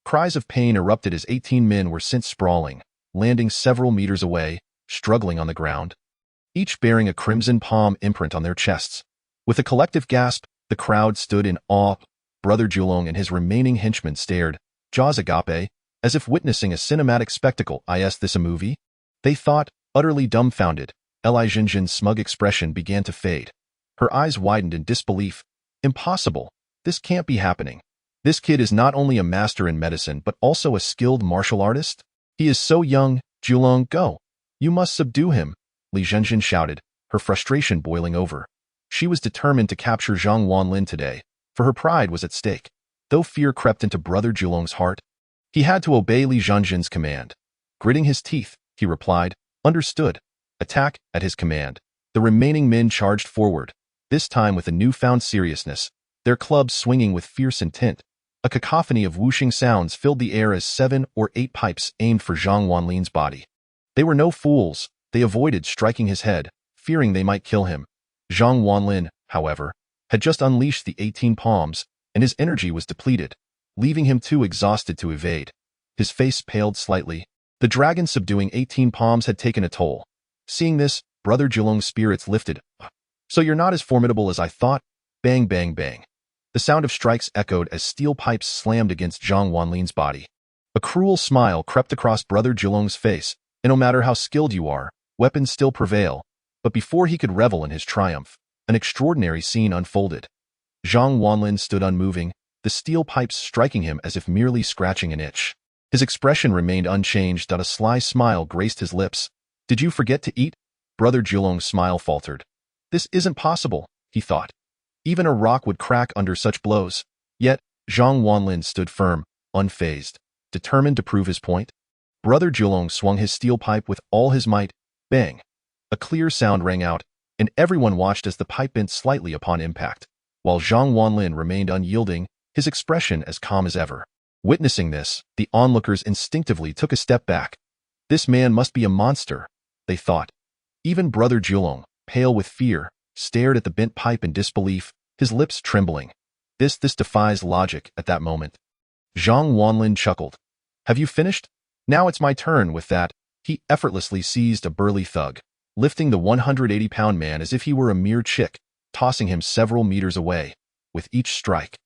Cries of pain erupted as 18 men were sent sprawling, landing several meters away, struggling on the ground, each bearing a crimson palm imprint on their chests. With a collective gasp, the crowd stood in awe. Brother Julong and his remaining henchmen stared, jaws agape, as if witnessing a cinematic spectacle. Is this a movie? They thought, utterly dumbfounded. Li Jinjin's smug expression began to fade. Her eyes widened in disbelief. Impossible. This can't be happening. This kid is not only a master in medicine but also a skilled martial artist? He is so young. Julong, go. You must subdue him, Li Zhenjin shouted, her frustration boiling over. She was determined to capture Zhang Wanlin today, for her pride was at stake. Though fear crept into Brother Julong's heart, he had to obey Li Zhenjin's command. Gritting his teeth, he replied, understood. Attack, at his command. The remaining men charged forward, this time with a newfound seriousness, their clubs swinging with fierce intent. A cacophony of whooshing sounds filled the air as 7 or 8 pipes aimed for Zhang Wanlin's body. They were no fools. They avoided striking his head, fearing they might kill him. Zhang Wanlin, however, had just unleashed the 18 palms, and his energy was depleted, leaving him too exhausted to evade. His face paled slightly. The Dragon Subduing 18 Palms had taken a toll. Seeing this, Brother Julong's spirits lifted. So you're not as formidable as I thought? Bang, bang, bang. The sound of strikes echoed as steel pipes slammed against Zhang Wanlin's body. A cruel smile crept across Brother Julong's face, and no matter how skilled you are, weapons still prevail. But before he could revel in his triumph, an extraordinary scene unfolded. Zhang Wanlin stood unmoving, the steel pipes striking him as if merely scratching an itch. His expression remained unchanged. A sly smile graced his lips. Did you forget to eat? Brother Julong's smile faltered. This isn't possible, he thought. Even a rock would crack under such blows. Yet, Zhang Wanlin stood firm, unfazed, determined to prove his point. Brother Julong swung his steel pipe with all his might. Bang! A clear sound rang out, and everyone watched as the pipe bent slightly upon impact, while Zhang Wanlin remained unyielding, his expression as calm as ever. Witnessing this, the onlookers instinctively took a step back. This man must be a monster, they thought. Even Brother Julong, pale with fear, stared at the bent pipe in disbelief, his lips trembling. This defies logic at that moment. Zhang Wanlin chuckled. Have you finished? Now it's my turn. With that, he effortlessly seized a burly thug, lifting the 180-pound man as if he were a mere chick, tossing him several meters away. With each strike,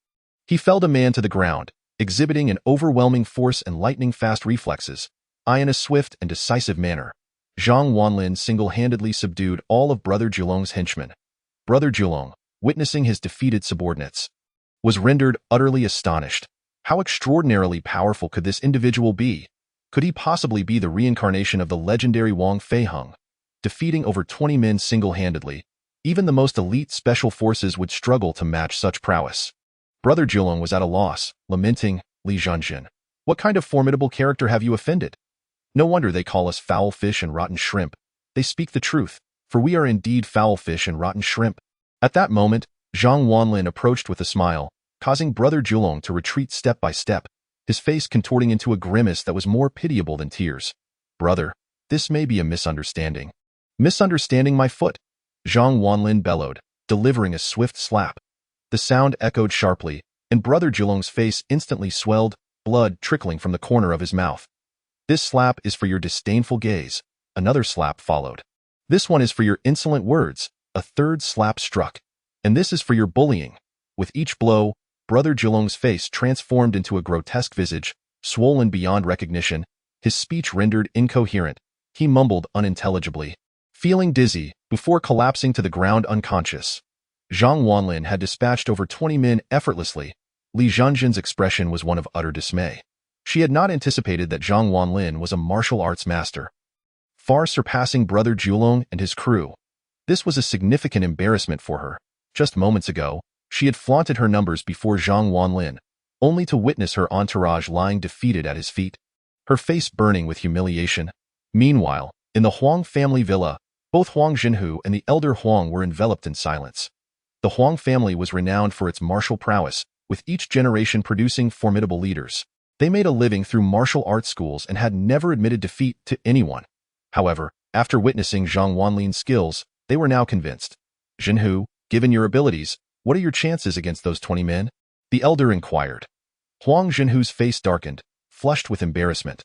he felled a man to the ground, exhibiting an overwhelming force and lightning-fast reflexes. In a swift and decisive manner, Zhang Wanlin single-handedly subdued all of Brother Julong's henchmen. Brother Julong, witnessing his defeated subordinates, was rendered utterly astonished. How extraordinarily powerful could this individual be? Could he possibly be the reincarnation of the legendary Wang Feiheng? Defeating over 20 men single-handedly, even the most elite special forces would struggle to match such prowess. Brother Julong was at a loss, lamenting, Li Zhenjin, what kind of formidable character have you offended? No wonder they call us foul fish and rotten shrimp. They speak the truth, for we are indeed foul fish and rotten shrimp. At that moment, Zhang Wanlin approached with a smile, causing Brother Julong to retreat step by step, his face contorting into a grimace that was more pitiable than tears. Brother, this may be a misunderstanding. Misunderstanding my foot? Zhang Wanlin bellowed, delivering a swift slap. The sound echoed sharply, and Brother Julong's face instantly swelled, blood trickling from the corner of his mouth. This slap is for your disdainful gaze. Another slap followed. This one is for your insolent words. A third slap struck. And this is for your bullying. With each blow, Brother Julong's face transformed into a grotesque visage, swollen beyond recognition, his speech rendered incoherent. He mumbled unintelligibly, feeling dizzy, before collapsing to the ground unconscious. Zhang Wanlin had dispatched over 20 men effortlessly. Li Zhenjin's expression was one of utter dismay. She had not anticipated that Zhang Wanlin was a martial arts master, far surpassing Brother Julong and his crew. This was a significant embarrassment for her. Just moments ago, she had flaunted her numbers before Zhang Wanlin, only to witness her entourage lying defeated at his feet, her face burning with humiliation. Meanwhile, in the Huang family villa, both Huang Jinhu and the elder Huang were enveloped in silence. The Huang family was renowned for its martial prowess, with each generation producing formidable leaders. They made a living through martial arts schools and had never admitted defeat to anyone. However, after witnessing Zhang Wanlin's skills, they were now convinced. Jinhu, given your abilities, what are your chances against those 20 men? The elder inquired. Huang Jinhu's face darkened, flushed with embarrassment.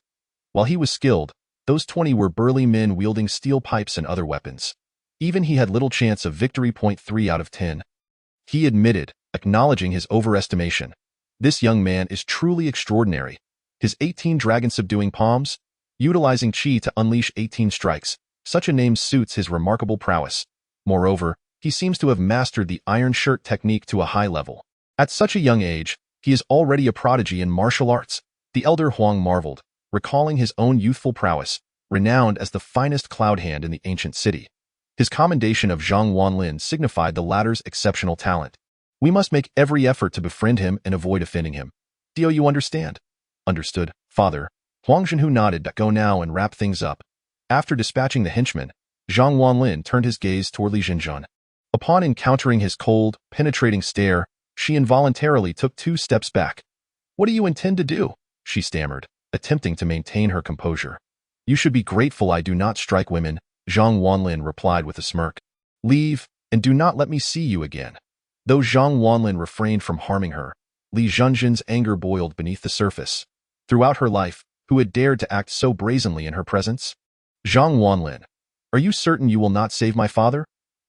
While he was skilled, those 20 were burly men wielding steel pipes and other weapons. Even he had little chance of victory. 3 out of 10. He admitted, acknowledging his overestimation. This young man is truly extraordinary. His 18 Dragon Subduing Palms, utilizing chi to unleash 18 strikes, such a name suits his remarkable prowess. Moreover, he seems to have mastered the iron shirt technique to a high level. At such a young age, he is already a prodigy in martial arts. The elder Huang marveled, recalling his own youthful prowess, renowned as the finest cloud hand in the ancient city. His commendation of Zhang Wanlin signified the latter's exceptional talent. We must make every effort to befriend him and avoid offending him. Do you understand? Understood, father. Huang Jinhu nodded. Go now and wrap things up. After dispatching the henchman, Zhang Wanlin turned his gaze toward Li Zhenjun. Upon encountering his cold, penetrating stare, she involuntarily took 2 steps back. What do you intend to do? She stammered, attempting to maintain her composure. You should be grateful I do not strike women, Zhang Wanlin replied with a smirk. Leave, and do not let me see you again. Though Zhang Wanlin refrained from harming her, Li Zhenjun's anger boiled beneath the surface. Throughout her life, who had dared to act so brazenly in her presence? Zhang Wanlin, are you certain you will not save my father?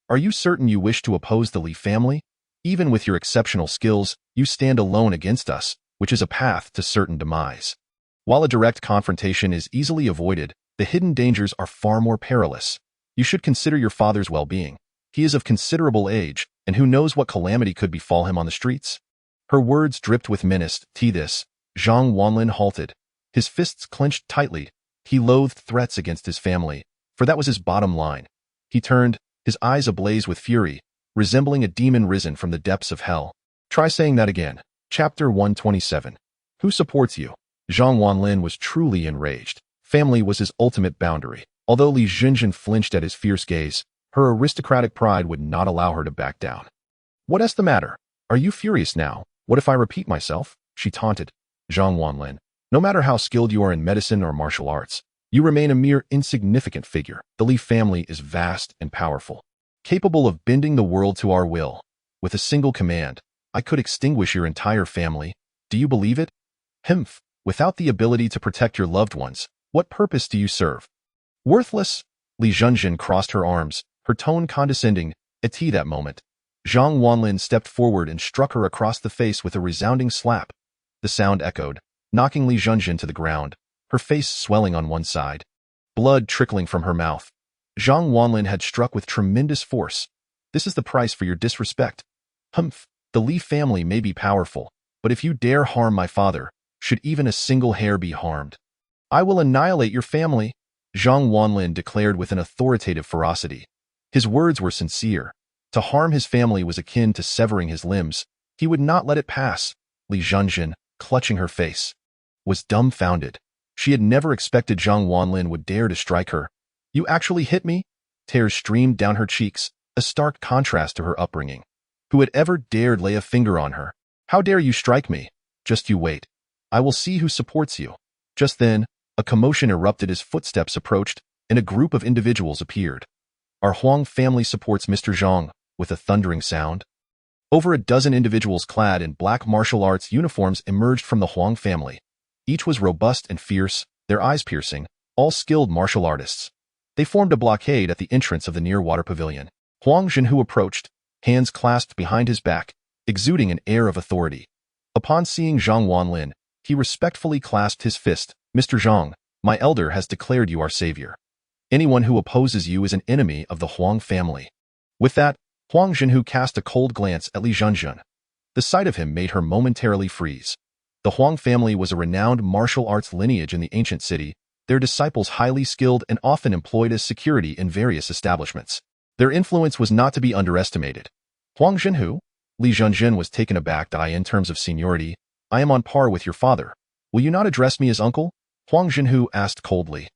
Are you certain you wish to oppose the Li family? Even with your exceptional skills, you stand alone against us, which is a path to certain demise. While a direct confrontation is easily avoided, the hidden dangers are far more perilous. You should consider your father's well-being. He is of considerable age, and who knows what calamity could befall him on the streets? Her words dripped with menace. This, Zhang Wanlin halted. His fists clenched tightly. He loathed threats against his family, for that was his bottom line. He turned, his eyes ablaze with fury, resembling a demon risen from the depths of hell. Try saying that again. Chapter 127. Who supports you? Zhang Wanlin was truly enraged. Family was his ultimate boundary. Although Li Zhenjun flinched at his fierce gaze, her aristocratic pride would not allow her to back down. What is the matter? Are you furious now? What if I repeat myself? She taunted. Zhang Wanlin, no matter how skilled you are in medicine or martial arts, you remain a mere insignificant figure. The Li family is vast and powerful, capable of bending the world to our will. With a single command, I could extinguish your entire family. Do you believe it? Humph. Without the ability to protect your loved ones, what purpose do you serve? Worthless. Li Zhenjun crossed her arms, her tone condescending. At that moment, Zhang Wanlin stepped forward and struck her across the face with a resounding slap. The sound echoed, knocking Li Zhenjun to the ground, her face swelling on one side, blood trickling from her mouth. Zhang Wanlin had struck with tremendous force. This is the price for your disrespect. Humph. The Li family may be powerful, but if you dare harm my father, should even a single hair be harmed, I will annihilate your family, Zhang Wanlin declared with an authoritative ferocity. His words were sincere. To harm his family was akin to severing his limbs. He would not let it pass. Li Zhenjun, clutching her face, was dumbfounded. She had never expected Zhang Wanlin would dare to strike her. You actually hit me? Tears streamed down her cheeks, a stark contrast to her upbringing. Who had ever dared lay a finger on her? How dare you strike me? Just you wait. I will see who supports you. Just then, a commotion erupted as footsteps approached, and a group of individuals appeared. Our Huang family supports Mr. Zhang, with a thundering sound. Over a dozen individuals clad in black martial arts uniforms emerged from the Huang family. Each was robust and fierce, their eyes piercing, all skilled martial artists. They formed a blockade at the entrance of the near-water pavilion. Huang Jinhu approached, hands clasped behind his back, exuding an air of authority. Upon seeing Zhang Wanlin, he respectfully clasped his fist. Mr. Zhang, my elder has declared you our savior. Anyone who opposes you is an enemy of the Huang family. With that, Huang Jinhu cast a cold glance at Li Zhenjun. The sight of him made her momentarily freeze. The Huang family was a renowned martial arts lineage in the ancient city, their disciples highly skilled and often employed as security in various establishments. Their influence was not to be underestimated. Huang Jinhu? Li Zhenjun was taken aback. In terms of seniority, I am on par with your father. Will you not address me as uncle? Huang Jinhu asked coldly.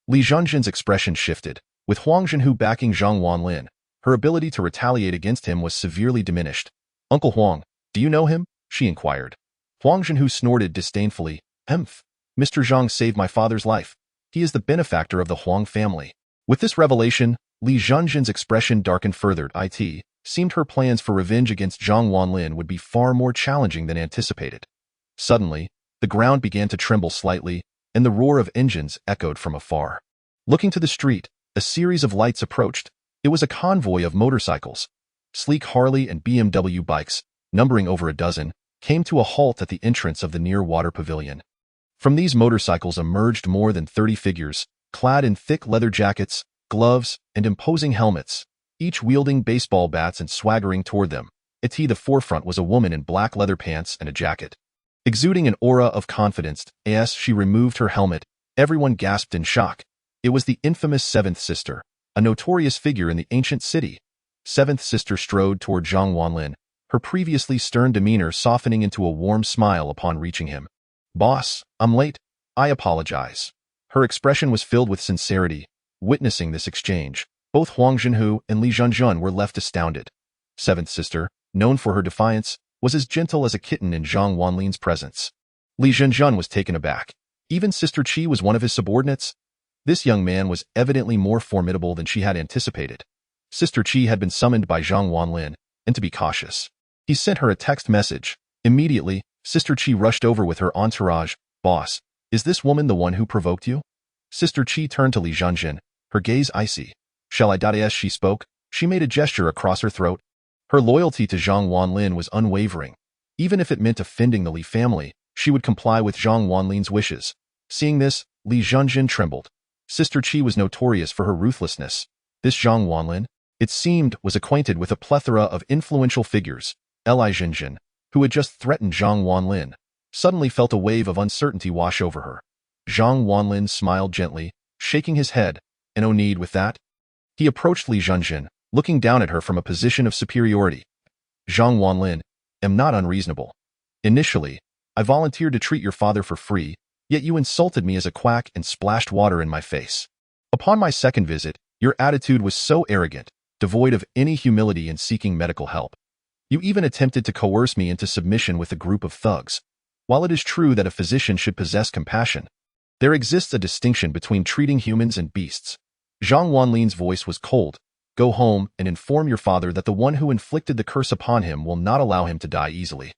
Li Zhenjun's expression shifted. With Huang Jinhu backing Zhang Wanlin, her ability to retaliate against him was severely diminished. Uncle Huang, do you know him? She inquired. Huang Jinhu snorted disdainfully. Humph. Mr. Zhang saved my father's life. He is the benefactor of the Huang family. With this revelation, Li Zhenjun's expression darkened further. seemed her plans for revenge against Zhang Wanlin would be far more challenging than anticipated. Suddenly, the ground began to tremble slightly, and the roar of engines echoed from afar. Looking to the street, a series of lights approached. It was a convoy of motorcycles. Sleek Harley and BMW bikes, numbering over a dozen, came to a halt at the entrance of the near-water pavilion. From these motorcycles emerged more than 30 figures, clad in thick leather jackets, gloves, and imposing helmets, each wielding baseball bats and swaggering toward them. At the forefront was a woman in black leather pants and a jacket. Exuding an aura of confidence, as she removed her helmet, everyone gasped in shock. It was the infamous Seventh Sister, a notorious figure in the ancient city. Seventh Sister strode toward Zhang Wanlin, her previously stern demeanor softening into a warm smile upon reaching him. "Boss, I'm late. I apologize." Her expression was filled with sincerity. Witnessing this exchange, both Huang Zhenhu and Li Zhenzhen were left astounded. Seventh Sister, known for her defiance, was as gentle as a kitten in Zhang Wanlin's presence. Li Zhenzhen was taken aback. Even Sister Qi was one of his subordinates? This young man was evidently more formidable than she had anticipated. Sister Qi had been summoned by Zhang Wanlin, and to be cautious. He sent her a text message. Immediately, Sister Qi rushed over with her entourage. "Boss, is this woman the one who provoked you?" Sister Qi turned to Li Zhenzhen, her gaze icy. "Shall I?" As she spoke, she made a gesture across her throat. Her loyalty to Zhang Wanlin was unwavering. Even if it meant offending the Li family, she would comply with Zhang Wanlin's wishes. Seeing this, Li Zhenzhen trembled. Sister Qi was notorious for her ruthlessness. This Zhang Wanlin, it seemed, was acquainted with a plethora of influential figures. Li Zhenzhen, who had just threatened Zhang Wanlin, suddenly felt a wave of uncertainty wash over her. Zhang Wanlin smiled gently, shaking his head. "No need with that." He approached Li Zhenzhen, looking down at her from a position of superiority. "Zhang Wanlin, am not unreasonable. Initially, I volunteered to treat your father for free, yet you insulted me as a quack and splashed water in my face. Upon my second visit, your attitude was so arrogant, devoid of any humility in seeking medical help. You even attempted to coerce me into submission with a group of thugs. While it is true that a physician should possess compassion, there exists a distinction between treating humans and beasts." Zhang Wanlin's voice was cold. "Go home and inform your father that the one who inflicted the curse upon him will not allow him to die easily,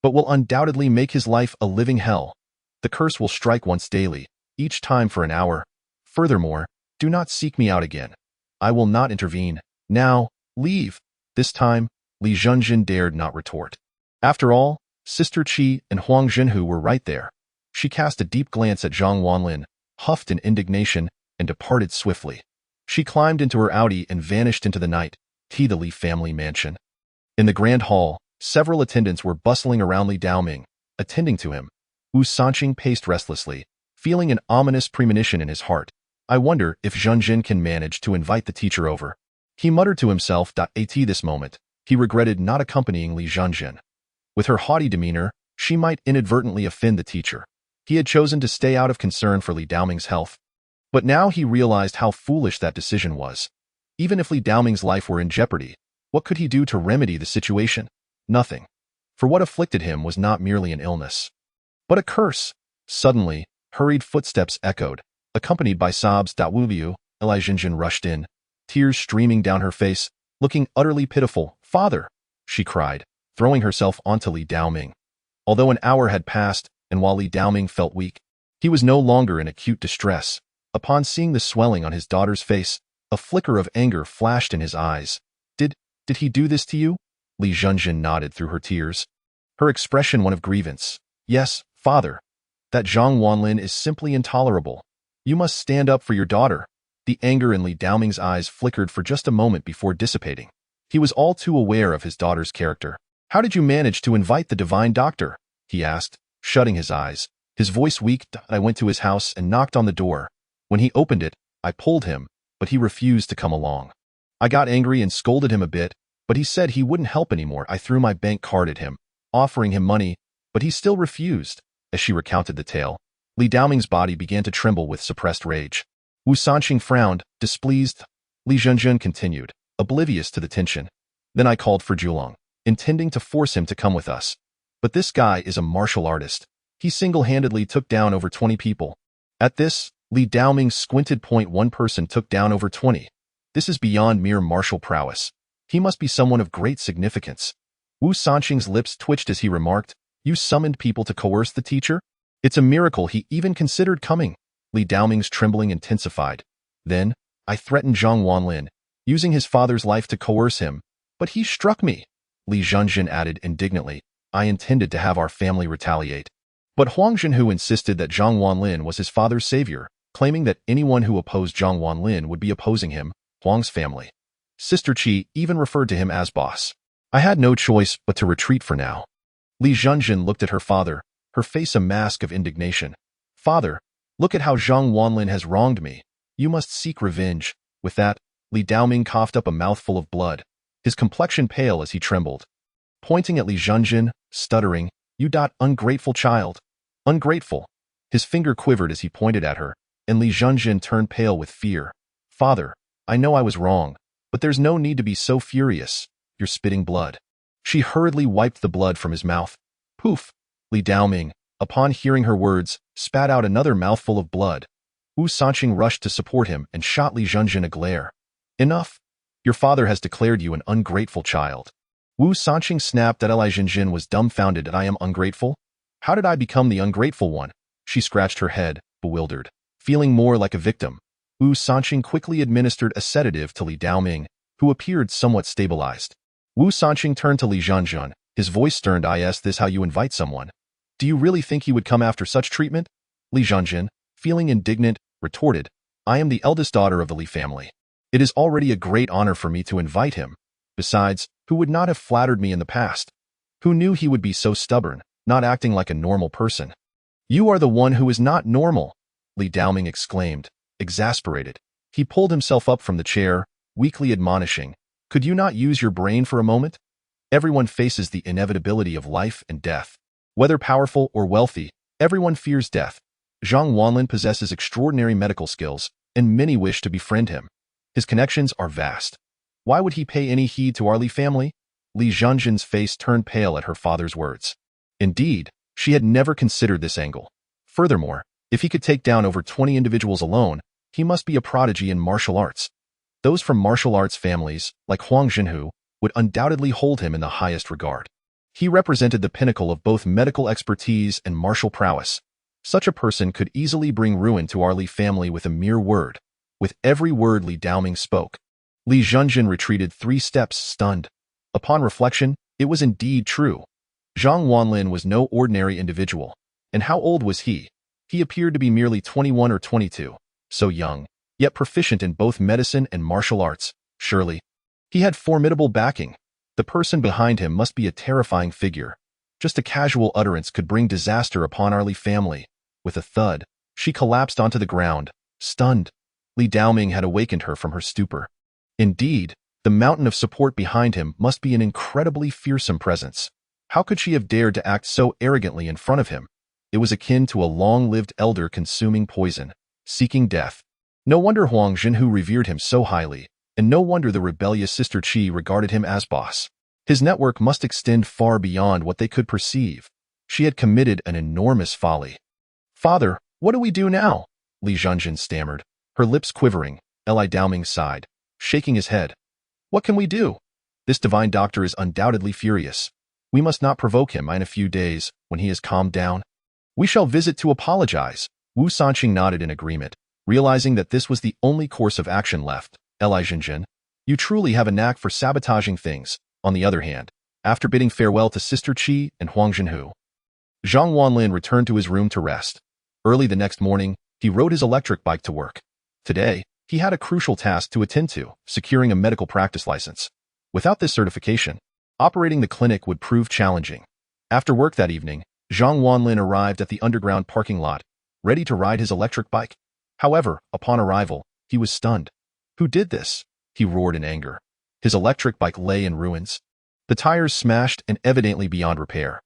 but will undoubtedly make his life a living hell. The curse will strike once daily, each time for an hour. Furthermore, do not seek me out again. I will not intervene. Now, leave." This time, Li Zhenzhen dared not retort. After all, Sister Qi and Huang Zhenhu were right there. She cast a deep glance at Zhang Wanlin, huffed in indignation, and departed swiftly. She climbed into her Audi and vanished into the night. The Li family mansion. In the grand hall, several attendants were bustling around Li Daoming, attending to him. Wu Sanqing paced restlessly, feeling an ominous premonition in his heart. "I wonder if Zhenzhen can manage to invite the teacher over." He muttered to himself. At this moment, he regretted not accompanying Li Zhenzhen. With her haughty demeanor, she might inadvertently offend the teacher. He had chosen to stay out of concern for Li Daoming's health. But now he realized how foolish that decision was. Even if Li Daoming's life were in jeopardy, what could he do to remedy the situation? Nothing. For what afflicted him was not merely an illness, but a curse. Suddenly, hurried footsteps echoed, accompanied by sobs. "Wuliu," Li Zhenzhen rushed in, tears streaming down her face, looking utterly pitiful. "Father!" she cried, throwing herself onto Li Daoming. Although an hour had passed, and while Li Daoming felt weak, he was no longer in acute distress. Upon seeing the swelling on his daughter's face, a flicker of anger flashed in his eyes. Did he do this to you?" Li Zhenzhen nodded through her tears, her expression one of grievance. "Yes, father. That Zhang Wanlin is simply intolerable. You must stand up for your daughter." The anger in Li Daoming's eyes flickered for just a moment before dissipating. He was all too aware of his daughter's character. "How did you manage to invite the divine doctor?" he asked, shutting his eyes. His voice weak. "I went to his house and knocked on the door. When he opened it, I pulled him, but he refused to come along. I got angry and scolded him a bit, but he said he wouldn't help anymore. I threw my bank card at him, offering him money, but he still refused." As she recounted the tale, Li Daoming's body began to tremble with suppressed rage. Wu Sanqing frowned, displeased. Li Zhenzhen continued, oblivious to the tension. "Then I called for Zhulong, intending to force him to come with us. But this guy is a martial artist. He single-handedly took down over 20 people." At this, Li Daoming squinted. "One person took down over 20. This is beyond mere martial prowess. He must be someone of great significance. Wu Sanqing's lips twitched as he remarked, "You summoned people to coerce the teacher? It's a miracle he even considered coming." Li Daoming's trembling intensified. "Then, I threatened Zhang Wanlin, using his father's life to coerce him, but he struck me." Li Zhenjin added indignantly, "I intended to have our family retaliate." But Huang Zhenhu insisted that Zhang Wanlin was his father's savior, claiming that anyone who opposed Zhang Wanlin would be opposing him, Huang's family. Sister Qi even referred to him as boss. "I had no choice but to retreat for now." Li Zhenjin looked at her father, her face a mask of indignation. "Father, look at how Zhang Wanlin has wronged me. You must seek revenge." With that, Li Daoming coughed up a mouthful of blood, his complexion pale as he trembled. Pointing at Li Zhenjin, stuttering, "You ungrateful child. Ungrateful." His finger quivered as he pointed at her, and Li Zhenjin turned pale with fear. "Father, I know I was wrong, but there's no need to be so furious. You're spitting blood." She hurriedly wiped the blood from his mouth. Poof! Li Daoming, upon hearing her words, spat out another mouthful of blood. Wu Sanqing rushed to support him and shot Li Zhenjin a glare. "Enough! Your father has declared you an ungrateful child." Wu Sanqing snapped at Li Zhenjin was dumbfounded. "I am ungrateful? How did I become the ungrateful one?" She scratched her head, bewildered. Feeling more like a victim, Wu Sanqing quickly administered a sedative to Li Daoming, who appeared somewhat stabilized. Wu Sanqing turned to Li Zhenjin, his voice stern. "Is this how you invite someone? Do you really think he would come after such treatment?" Li Zhenjin, feeling indignant, retorted, "I am the eldest daughter of the Li family. It is already a great honor for me to invite him. Besides, who would not have flattered me in the past? Who knew he would be so stubborn, not acting like a normal person?" "You are the one who is not normal," Li Daoming exclaimed, exasperated. He pulled himself up from the chair, weakly admonishing, "Could you not use your brain for a moment? Everyone faces the inevitability of life and death. Whether powerful or wealthy, everyone fears death. Zhang Wanlin possesses extraordinary medical skills, and many wish to befriend him. His connections are vast. Why would he pay any heed to our Li family?" Li Zhenjin's face turned pale at her father's words. Indeed, she had never considered this angle. Furthermore, if he could take down over 20 individuals alone, he must be a prodigy in martial arts. Those from martial arts families, like Huang Zhenhu, would undoubtedly hold him in the highest regard. He represented the pinnacle of both medical expertise and martial prowess. Such a person could easily bring ruin to our Li family with a mere word. With every word Li Daoming spoke, Li Zhenjin retreated 3 steps, stunned. Upon reflection, it was indeed true. Zhang Wanlin was no ordinary individual. And how old was he? He appeared to be merely 21 or 22, so young, yet proficient in both medicine and martial arts. Surely, he had formidable backing. The person behind him must be a terrifying figure. Just a casual utterance could bring disaster upon our Li family. With a thud, she collapsed onto the ground, stunned. Li Daoming had awakened her from her stupor. Indeed, the mountain of support behind him must be an incredibly fearsome presence. How could she have dared to act so arrogantly in front of him? It was akin to a long-lived elder consuming poison, seeking death. No wonder Huang Zhenhu revered him so highly, and no wonder the rebellious Sister Qi regarded him as boss. His network must extend far beyond what they could perceive. She had committed an enormous folly. "Father, what do we do now?" Li Zhenjin stammered, her lips quivering. Li Daoming sighed, shaking his head. "What can we do? This divine doctor is undoubtedly furious. We must not provoke him. In a few days, when he has calmed down, we shall visit to apologize." Wu Sanqing nodded in agreement, realizing that this was the only course of action left. "Li Zhenjin, you truly have a knack for sabotaging things." On the other hand, after bidding farewell to Sister Qi and Huang Zhenhu, Zhang Wanlin returned to his room to rest. Early the next morning, he rode his electric bike to work. Today, he had a crucial task to attend to, securing a medical practice license. Without this certification, operating the clinic would prove challenging. After work that evening, Zhang Wanlin arrived at the underground parking lot, ready to ride his electric bike. However, upon arrival, he was stunned. "Who did this?" he roared in anger. His electric bike lay in ruins, the tires smashed and evidently beyond repair.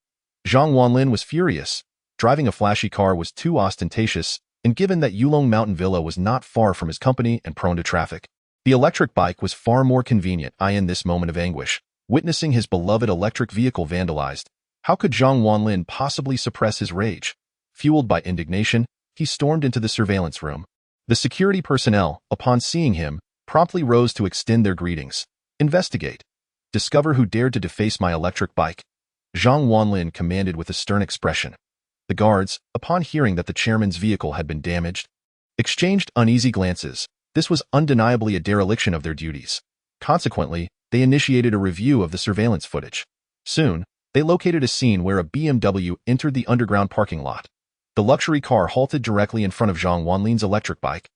Zhang Wanlin was furious. Driving a flashy car was too ostentatious, and given that Yulong Mountain Villa was not far from his company and prone to traffic, the electric bike was far more convenient. In this moment of anguish, witnessing his beloved electric vehicle vandalized, how could Zhang Wanlin possibly suppress his rage? Fueled by indignation, he stormed into the surveillance room. The security personnel, upon seeing him, promptly rose to extend their greetings. "Investigate," Discover who dared to deface my electric bike. Zhang Wanlin commanded with a stern expression. The guards, upon hearing that the chairman's vehicle had been damaged, exchanged uneasy glances. This was undeniably a dereliction of their duties. Consequently, they initiated a review of the surveillance footage. Soon, they located a scene where a BMW entered the underground parking lot. The luxury car halted directly in front of Zhang Wanlin's electric bike,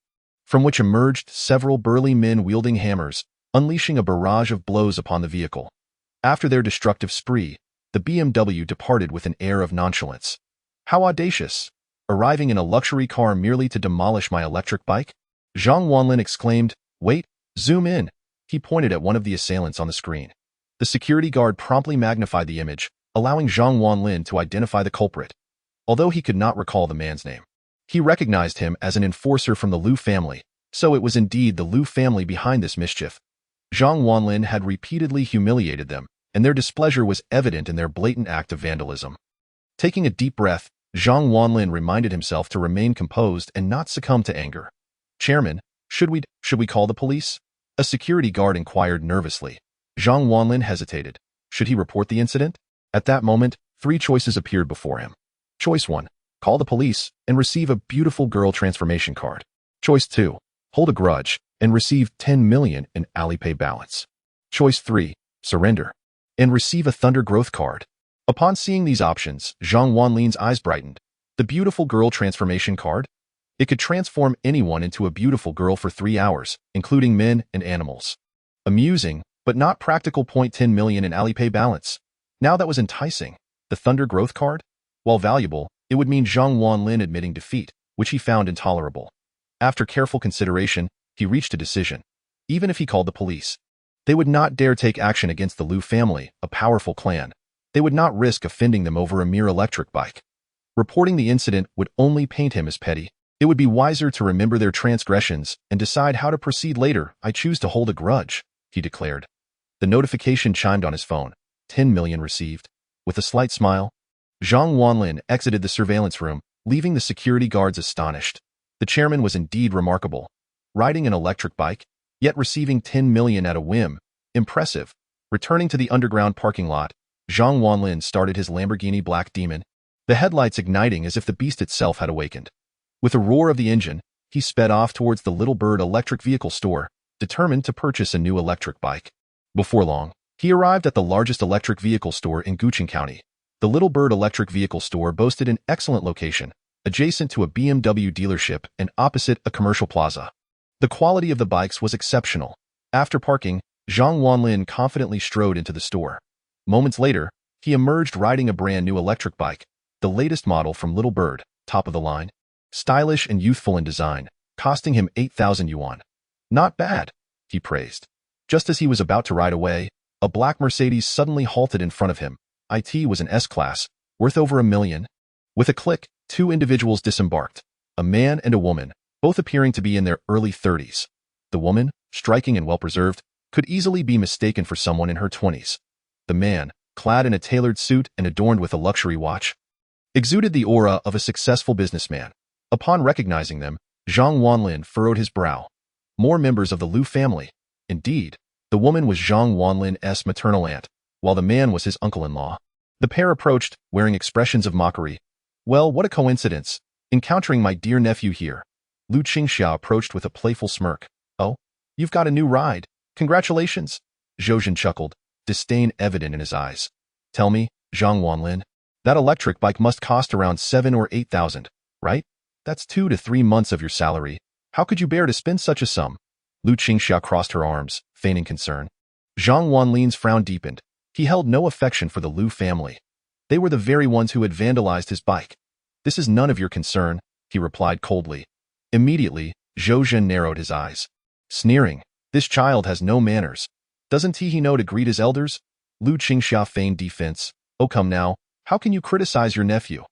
from which emerged several burly men wielding hammers, unleashing a barrage of blows upon the vehicle. After their destructive spree, the BMW departed with an air of nonchalance. How audacious! Arriving in a luxury car merely to demolish my electric bike? Zhang Wanlin exclaimed. Wait, zoom in. He pointed at one of the assailants on the screen. The security guard promptly magnified the image, allowing Zhang Wanlin to identify the culprit. Although he could not recall the man's name, he recognized him as an enforcer from the Liu family, so it was indeed the Liu family behind this mischief. Zhang Wanlin had repeatedly humiliated them, and their displeasure was evident in their blatant act of vandalism. Taking a deep breath, Zhang Wanlin reminded himself to remain composed and not succumb to anger. Chairman, should we call the police? A security guard inquired nervously. Zhang Wanlin hesitated. Should he report the incident? At that moment, 3 choices appeared before him. Choice 1. Call the police and receive a beautiful girl transformation card. Choice 2. Hold a grudge and receive 10 million in Alipay balance. Choice 3. Surrender and receive a Thunder Growth card. Upon seeing these options, Zhang Wanlin's eyes brightened. The beautiful girl transformation card? It could transform anyone into a beautiful girl for 3 hours, including men and animals. Amusing, but not practical. 10 million in Alipay balance. Now that was enticing. The Thunder Growth card? While valuable, it would mean Zhang Wanlin admitting defeat, which he found intolerable. After careful consideration, he reached a decision. Even if he called the police, they would not dare take action against the Liu family, a powerful clan. They would not risk offending them over a mere electric bike. Reporting the incident would only paint him as petty. It would be wiser to remember their transgressions and decide how to proceed later. I choose to hold a grudge, he declared. The notification chimed on his phone. 10 million received. With a slight smile, Zhang Wanlin exited the surveillance room, leaving the security guards astonished. The chairman was indeed remarkable. Riding an electric bike, yet receiving 10 million at a whim. Impressive. Returning to the underground parking lot, Zhang Wanlin started his Lamborghini Black Demon, the headlights igniting as if the beast itself had awakened. With a roar of the engine, he sped off towards the Little Bird electric vehicle store, determined to purchase a new electric bike. Before long, he arrived at the largest electric vehicle store in Guqing County. The Little Bird electric vehicle store boasted an excellent location, adjacent to a BMW dealership and opposite a commercial plaza. The quality of the bikes was exceptional. After parking, Zhang Wanlin confidently strode into the store. Moments later, he emerged riding a brand new electric bike, the latest model from Little Bird, top of the line. Stylish and youthful in design, costing him 8,000 yuan. Not bad, he praised. Just as he was about to ride away, a black Mercedes suddenly halted in front of him. It was an S-Class, worth over 1 million. With a click, 2 individuals disembarked, a man and a woman, both appearing to be in their early 30s. The woman, striking and well-preserved, could easily be mistaken for someone in her 20s. The man, clad in a tailored suit and adorned with a luxury watch, exuded the aura of a successful businessman. Upon recognizing them, Zhang Wanlin furrowed his brow. More members of the Liu family. Indeed, the woman was Zhang Wanlin's maternal aunt, while the man was his uncle-in-law. The pair approached, wearing expressions of mockery. Well, what a coincidence, encountering my dear nephew here. Lu Qingxia approached with a playful smirk. Oh, you've got a new ride. Congratulations. Zhou chuckled, disdain evident in his eyes. Tell me, Zhang Wanlin, that electric bike must cost around 7 or 8,000, right? That's 2 to 3 months of your salary. How could you bear to spend such a sum? Lu Qingxia crossed her arms, feigning concern. Zhang Wanlin's frown deepened. He held no affection for the Liu family. They were the very ones who had vandalized his bike. This is none of your concern, he replied coldly. Immediately, Zhou Zhen narrowed his eyes. Sneering, this child has no manners. Doesn't he know to greet his elders? Lu Qingxia feigned defense. Oh come now, how can you criticize your nephew?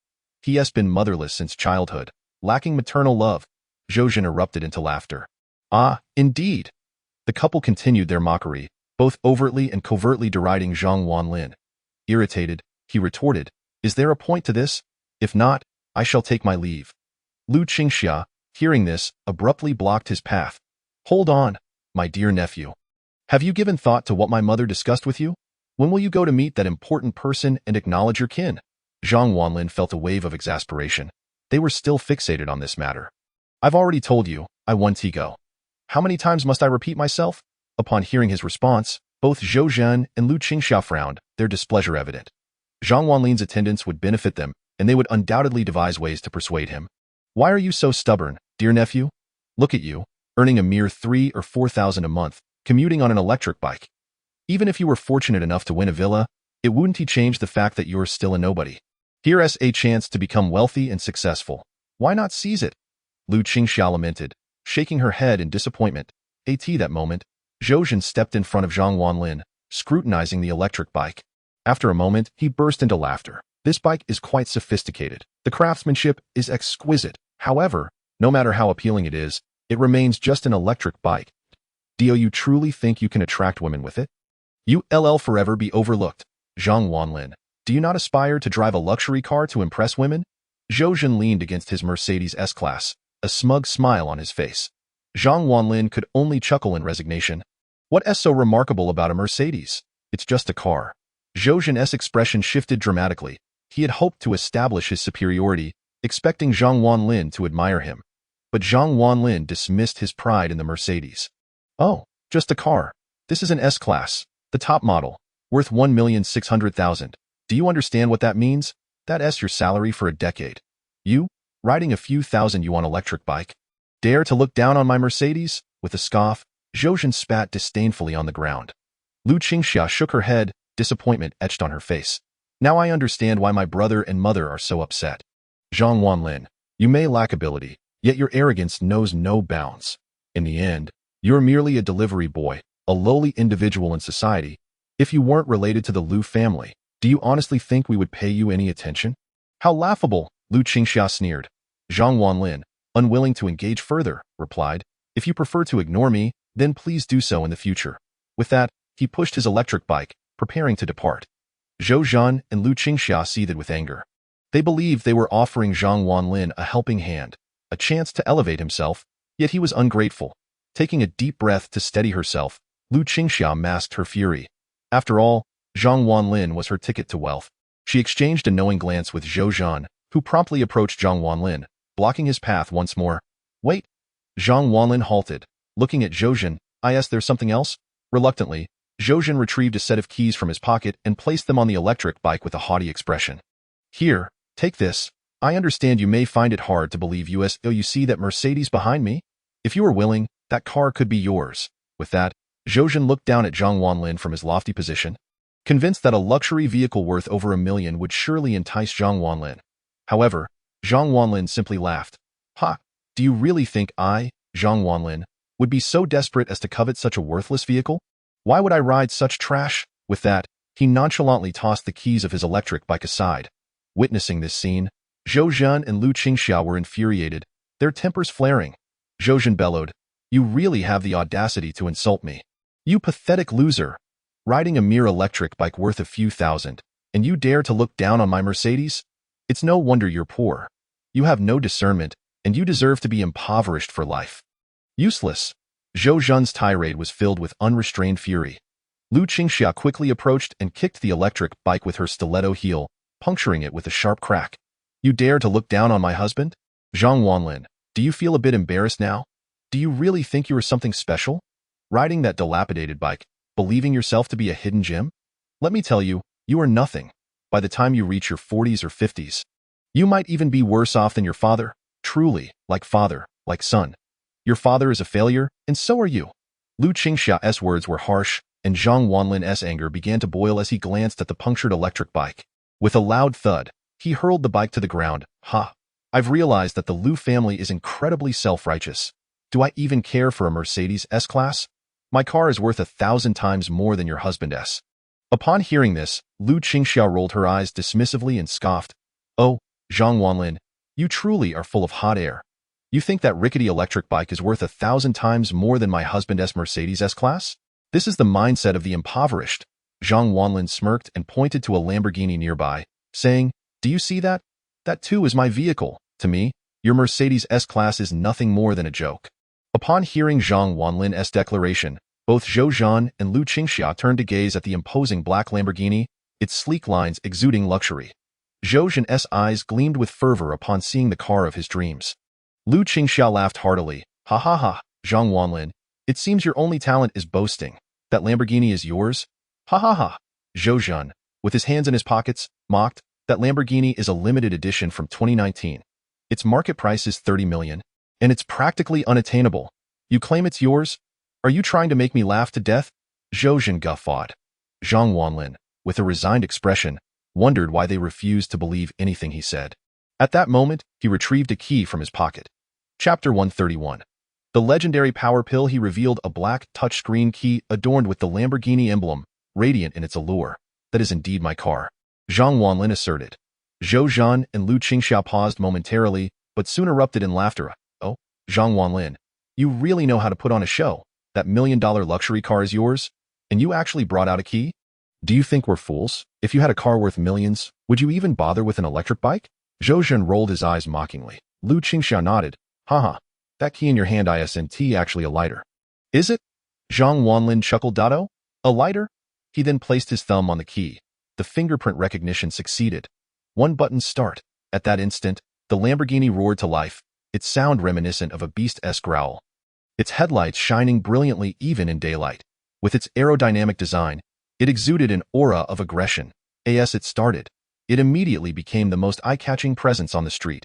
He has been motherless since childhood, lacking maternal love. Zhou Zhen erupted into laughter. Ah, indeed. The couple continued their mockery, both overtly and covertly deriding Zhang Wanlin. Irritated, he retorted, is there a point to this? If not, I shall take my leave. Lu Qingxia, hearing this, abruptly blocked his path. Hold on, my dear nephew. Have you given thought to what my mother discussed with you? When will you go to meet that important person and acknowledge your kin? Zhang Wanlin felt a wave of exasperation. They were still fixated on this matter. I've already told you, I want to go. How many times must I repeat myself? Upon hearing his response, both Zhou Zhen and Lu Qingxia frowned, their displeasure evident. Zhang Wanlin's attendance would benefit them, and they would undoubtedly devise ways to persuade him. Why are you so stubborn, dear nephew? Look at you, earning a mere 3,000 or 4,000 a month, commuting on an electric bike. Even if you were fortunate enough to win a villa, it wouldn't change the fact that you're still a nobody. Here's a chance to become wealthy and successful. Why not seize it? Lu Qingxia lamented, shaking her head in disappointment. At that moment, Zhou Zhen stepped in front of Zhang Wanlin, scrutinizing the electric bike. After a moment, he burst into laughter. This bike is quite sophisticated. The craftsmanship is exquisite. However, no matter how appealing it is, it remains just an electric bike. Do you truly think you can attract women with it? You'll forever be overlooked. Zhang Wanlin, do you not aspire to drive a luxury car to impress women? Zhou Zhen leaned against his Mercedes S-Class, a smug smile on his face. Zhang Wanlin could only chuckle in resignation. What's so remarkable about a Mercedes? It's just a car. Zhou Zhen's expression shifted dramatically. He had hoped to establish his superiority, expecting Zhang Wanlin to admire him. But Zhang Wanlin dismissed his pride in the Mercedes. Oh, just a car. This is an S-Class, the top model, worth 1,600,000. Do you understand what that means? That's your salary for a decade. You, riding a few thousand yuan electric bike, dare to look down on my Mercedes? With a scoff, Zhou Zhen spat disdainfully on the ground. Lu Qingxia shook her head, disappointment etched on her face. Now I understand why my brother and mother are so upset. Zhang Wanlin, you may lack ability, yet your arrogance knows no bounds. In the end, you're merely a delivery boy, a lowly individual in society. If you weren't related to the Lu family, do you honestly think we would pay you any attention? How laughable, Lu Qingxia sneered. Zhang Wanlin, unwilling to engage further, replied, if you prefer to ignore me, then please do so in the future. With that, he pushed his electric bike, preparing to depart. Zhou Zhen and Lu Qingxia seethed with anger. They believed they were offering Zhang Wanlin a helping hand, a chance to elevate himself, yet he was ungrateful. Taking a deep breath to steady herself, Lu Qingxia masked her fury. After all, Zhang Wanlin was her ticket to wealth. She exchanged a knowing glance with Zhou Zhen, who promptly approached Zhang Wanlin, blocking his path once more. Wait! Zhang Wanlin halted, looking at Zhou Zhen. There's something else? Reluctantly, Zhou Zhen retrieved a set of keys from his pocket and placed them on the electric bike with a haughty expression. Here, take this. I understand you may find it hard to believe you see that Mercedes behind me? If you are willing, that car could be yours. With that, Zhou Zhen looked down at Zhang Wanlin from his lofty position, convinced that a luxury vehicle worth over 1 million would surely entice Zhang Wanlin. However, Zhang Wanlin simply laughed. Ha! Do you really think I, Zhang Wanlin, would be so desperate as to covet such a worthless vehicle? Why would I ride such trash? With that, he nonchalantly tossed the keys of his electric bike aside. Witnessing this scene, Zhou Zhen and Lu Qingxia were infuriated, their tempers flaring. Zhou Zhen bellowed, you really have the audacity to insult me. You pathetic loser. Riding a mere electric bike worth a few thousand, and you dare to look down on my Mercedes? It's no wonder you're poor. You have no discernment, and you deserve to be impoverished for life. Useless. Zhou Zhen's tirade was filled with unrestrained fury. Lu Qingxia quickly approached and kicked the electric bike with her stiletto heel, puncturing it with a sharp crack. You dare to look down on my husband? Zhang Wanlin, do you feel a bit embarrassed now? Do you really think you are something special? Riding that dilapidated bike, believing yourself to be a hidden gem? Let me tell you, you are nothing. By the time you reach your 40s or 50s, you might even be worse off than your father. Truly, like father, like son. Your father is a failure, and so are you. Lu Qingxia's words were harsh, and Zhang Wanlin's anger began to boil as he glanced at the punctured electric bike. With a loud thud, he hurled the bike to the ground. Ha! I've realized that the Lu family is incredibly self-righteous. Do I even care for a Mercedes S-Class? My car is worth 1,000 times more than your husband's. Upon hearing this, Lu Qingxia rolled her eyes dismissively and scoffed. Oh, Zhang Wanlin, you truly are full of hot air. You think that rickety electric bike is worth 1,000 times more than my husband's Mercedes S-Class? This is the mindset of the impoverished. Zhang Wanlin smirked and pointed to a Lamborghini nearby, saying, do you see that? That too is my vehicle. To me, your Mercedes S-Class is nothing more than a joke. Upon hearing Zhang Wanlin's declaration, Both Zhou Zhan and Lu Qingxia turned to gaze at the imposing black Lamborghini, its sleek lines exuding luxury. Zhou Zhan's eyes gleamed with fervor upon seeing the car of his dreams. Lu Qingxia laughed heartily. Ha ha ha, Zhang Wanlin, it seems your only talent is boasting. That Lamborghini is yours? Ha ha ha. Zhou Zhan, with his hands in his pockets, mocked. That Lamborghini is a limited edition from 2019. Its market price is 30 million, and it's practically unattainable. You claim it's yours? Are you trying to make me laugh to death? Zhou Zhan guffawed. Zhang Wanlin, with a resigned expression, wondered why they refused to believe anything he said. At that moment, he retrieved a key from his pocket. Chapter 131. The legendary power pill. He revealed a black touchscreen key adorned with the Lamborghini emblem, radiant in its allure. That is indeed my car, Zhang Wanlin asserted. Zhou Zhan and Lu Qingxia paused momentarily, but soon erupted in laughter. Oh, Zhang Wanlin, you really know how to put on a show. That $1 million luxury car is yours? And you actually brought out a key? Do you think we're fools? If you had a car worth millions, would you even bother with an electric bike? Zhou Zhan rolled his eyes mockingly. Lu Qingxia nodded. Haha, that key in your hand isn't actually a lighter. Is it? Zhang Wanlin chuckled. Dotto? A lighter? He then placed his thumb on the key. The fingerprint recognition succeeded. One button start. At that instant, the Lamborghini roared to life, its sound reminiscent of a beast-esque growl. Its headlights shining brilliantly even in daylight. With its aerodynamic design, it exuded an aura of aggression. As it started, it immediately became the most eye-catching presence on the street.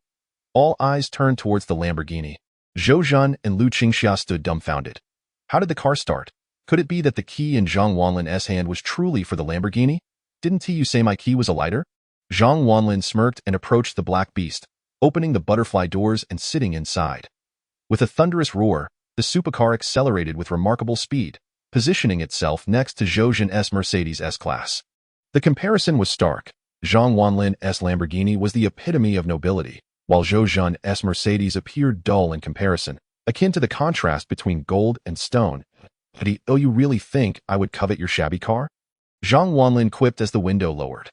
All eyes turned towards the Lamborghini. Zhou Zhan and Lu Qingxia stood dumbfounded. How did the car start? Could it be that the key in Zhang Wanlin's hand was truly for the Lamborghini? Didn't you say my key was a lighter? Zhang Wanlin smirked and approached the black beast, opening the butterfly doors and sitting inside. With a thunderous roar, the supercar accelerated with remarkable speed, positioning itself next to Zhou Zhan's Mercedes S-Class. The comparison was stark. Zhang Wanlin's Lamborghini was the epitome of nobility, while Zhou Zhan's Mercedes appeared dull in comparison, akin to the contrast between gold and stone. Oh, you really think I would covet your shabby car? Zhang Wanlin quipped as the window lowered.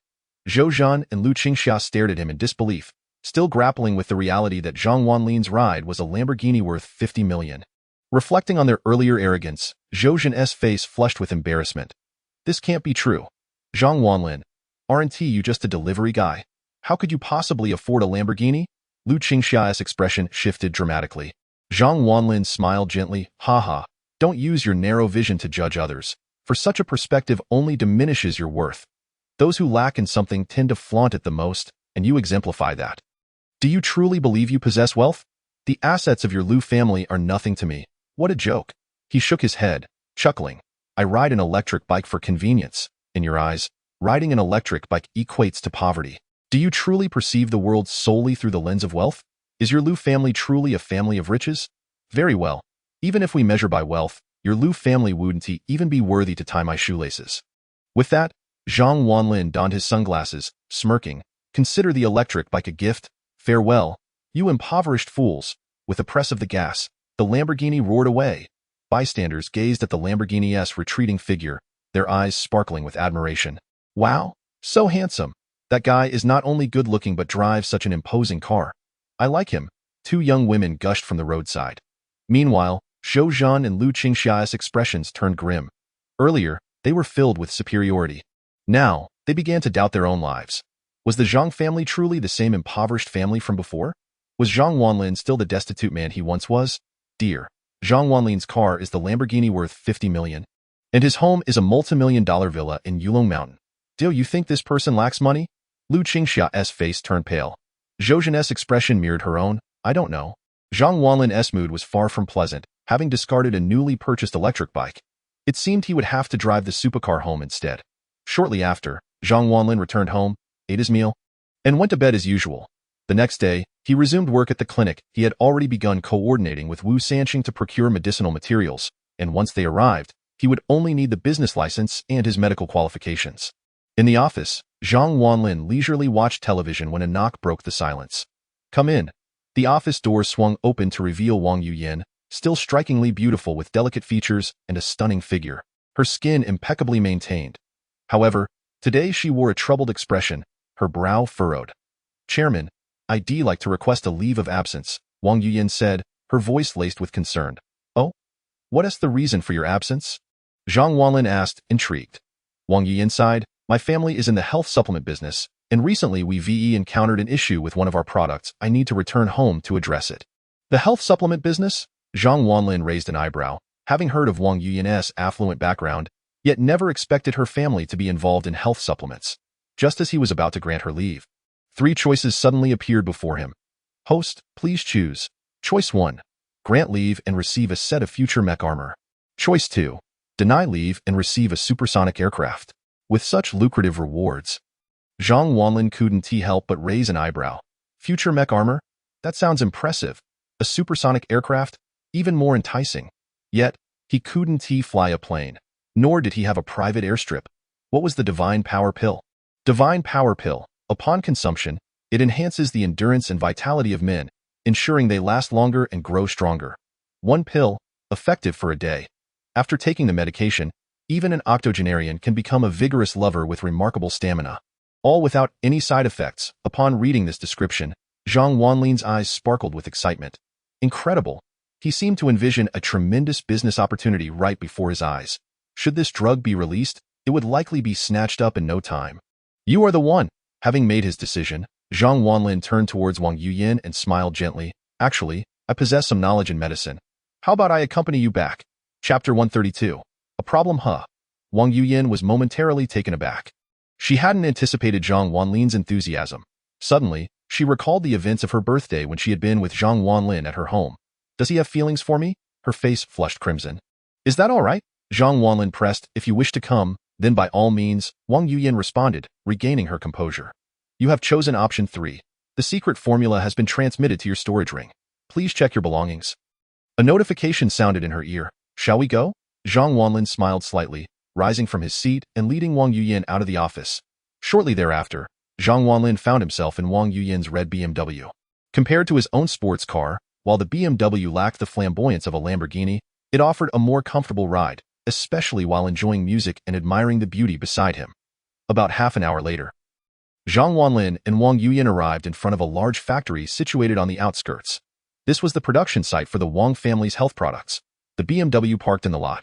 Zhou Zhan and Lu Qingxia stared at him in disbelief, still grappling with the reality that Zhang Wanlin's ride was a Lamborghini worth 50 million. Reflecting on their earlier arrogance, Zhou Zhan's face flushed with embarrassment. This can't be true. Zhang Wanlin, aren't you just a delivery guy? How could you possibly afford a Lamborghini? Lu Qingxia's expression shifted dramatically. Zhang Wanlin smiled gently. Haha, don't use your narrow vision to judge others, for such a perspective only diminishes your worth. Those who lack in something tend to flaunt it the most, and you exemplify that. Do you truly believe you possess wealth? The assets of your Lu family are nothing to me. What a joke. He shook his head, chuckling. I ride an electric bike for convenience. In your eyes, riding an electric bike equates to poverty. Do you truly perceive the world solely through the lens of wealth? Is your Lu family truly a family of riches? Very well. Even if we measure by wealth, your Lu family wouldn't even be worthy to tie my shoelaces. With that, Zhang Wanlin donned his sunglasses, smirking. Consider the electric bike a gift. Farewell, you impoverished fools. With a press of the gas, the Lamborghini roared away. Bystanders gazed at the Lamborghini's retreating figure, their eyes sparkling with admiration. Wow, so handsome. That guy is not only good-looking but drives such an imposing car. I like him. Two young women gushed from the roadside. Meanwhile, Zhou Zhan and Lu Qingxia's expressions turned grim. Earlier, they were filled with superiority. Now, they began to doubt their own lives. Was the Zhang family truly the same impoverished family from before? Was Zhang Wanlin still the destitute man he once was? Dear, Zhang Wanlin's car is the Lamborghini worth 50 million, and his home is a multi-million-dollar villa in Yulong Mountain. Do you think this person lacks money? Lu Qingxia's face turned pale. Zhou Zhan's expression mirrored her own. I don't know. Zhang Wanlin's mood was far from pleasant, having discarded a newly purchased electric bike. It seemed he would have to drive the supercar home instead. Shortly after, Zhang Wanlin returned home, ate his meal, and went to bed as usual. The next day, he resumed work at the clinic. He had already begun coordinating with Wu Sanqing to procure medicinal materials, and once they arrived, he would only need the business license and his medical qualifications. In the office, Zhang Wanlin leisurely watched television when a knock broke the silence. Come in. The office door swung open to reveal Wang Yuyan, still strikingly beautiful with delicate features and a stunning figure, her skin impeccably maintained. However, today she wore a troubled expression, her brow furrowed. Chairman, I'd like to request a leave of absence, Wang Yuyan said, her voice laced with concern. Oh? What is the reason for your absence? Zhang Wanlin asked, intrigued. Wang Yi inside, my family is in the health supplement business, and recently we encountered an issue with one of our products. I need to return home to address it. The health supplement business? Zhang Wanlin raised an eyebrow, having heard of Wang Yin's affluent background, yet never expected her family to be involved in health supplements. Just as he was about to grant her leave, 3 choices suddenly appeared before him. Host, please choose. Choice 1. Grant leave and receive a set of future mech armor. Choice 2. Deny leave and receive a supersonic aircraft. With such lucrative rewards, Zhang Wanlin couldn't help but raise an eyebrow. Future mech armor? That sounds impressive. A supersonic aircraft? Even more enticing. Yet, he couldn't fly a plane. Nor did he have a private airstrip. What was the Divine Power Pill? Divine Power Pill. Upon consumption, it enhances the endurance and vitality of men, ensuring they last longer and grow stronger. 1 pill, effective for a day. After taking the medication, even an octogenarian can become a vigorous lover with remarkable stamina. All without any side effects. Upon reading this description, Zhang Wanlin's eyes sparkled with excitement. Incredible. He seemed to envision a tremendous business opportunity right before his eyes. Should this drug be released, it would likely be snatched up in no time. You are the one. Having made his decision, Zhang Wanlin turned towards Wang Yuyin and smiled gently. Actually, I possess some knowledge in medicine. How about I accompany you back? Chapter 132. A problem, huh? Wang Yuyin was momentarily taken aback. She hadn't anticipated Zhang Wanlin's enthusiasm. Suddenly, she recalled the events of her birthday when she had been with Zhang Wanlin at her home. Does he have feelings for me? Her face flushed crimson. Is that all right? Zhang Wanlin pressed. If you wish to come, then by all means, Wang Yuyin responded, regaining her composure. You have chosen option 3. The secret formula has been transmitted to your storage ring. Please check your belongings. A notification sounded in her ear. Shall we go? Zhang Wanlin smiled slightly, rising from his seat and leading Wang Yuyin out of the office. Shortly thereafter, Zhang Wanlin found himself in Wang Yuyin's red BMW. Compared to his own sports car, while the BMW lacked the flamboyance of a Lamborghini, it offered a more comfortable ride, especially while enjoying music and admiring the beauty beside him. About half an hour later, Zhang Wanlin and Wang Yuyin arrived in front of a large factory situated on the outskirts. This was the production site for the Wang family's health products. The BMW parked in the lot,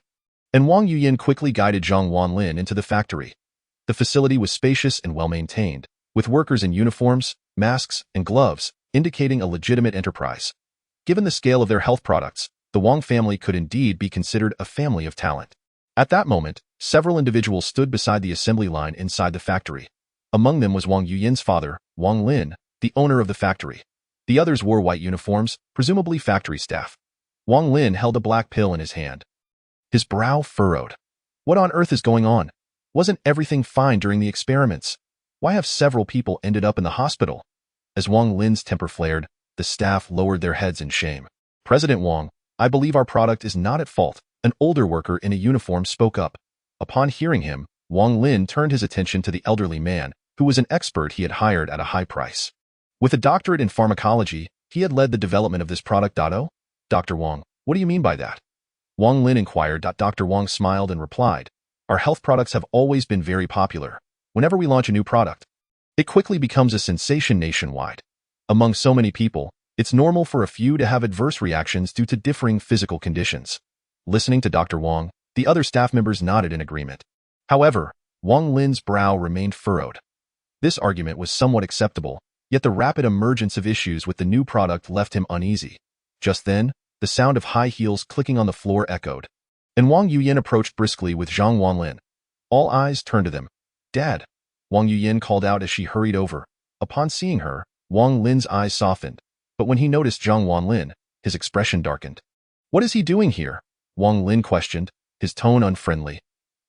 and Wang Yuyin quickly guided Zhang Wanlin into the factory. The facility was spacious and well-maintained, with workers in uniforms, masks, and gloves, indicating a legitimate enterprise. Given the scale of their health products, the Wang family could indeed be considered a family of talent. At that moment, several individuals stood beside the assembly line inside the factory. Among them was Wang Yuyin's father, Wang Lin, the owner of the factory. The others wore white uniforms, presumably factory staff. Wang Lin held a black pill in his hand. His brow furrowed. What on earth is going on? Wasn't everything fine during the experiments? Why have several people ended up in the hospital? As Wang Lin's temper flared, the staff lowered their heads in shame. President Wang, I believe our product is not at fault, an older worker in a uniform spoke up. Upon hearing him, Wang Lin turned his attention to the elderly man, who was an expert he had hired at a high price. With a doctorate in pharmacology, he had led the development of this product. Dr. Wang, what do you mean by that? Wang Lin inquired. Dr. Wang smiled and replied, our health products have always been very popular. Whenever we launch a new product, it quickly becomes a sensation nationwide. Among so many people, it's normal for a few to have adverse reactions due to differing physical conditions. Listening to Dr. Wang, the other staff members nodded in agreement. However, Wang Lin's brow remained furrowed. This argument was somewhat acceptable, yet the rapid emergence of issues with the new product left him uneasy. Just then, the sound of high heels clicking on the floor echoed, and Wang Yuyin approached briskly with Zhang Wanlin. All eyes turned to them. Dad, Wang Yuyin called out as she hurried over. Upon seeing her, Wang Lin's eyes softened, but when he noticed Zhang Wanlin, his expression darkened. What is he doing here? Wang Lin questioned, his tone unfriendly.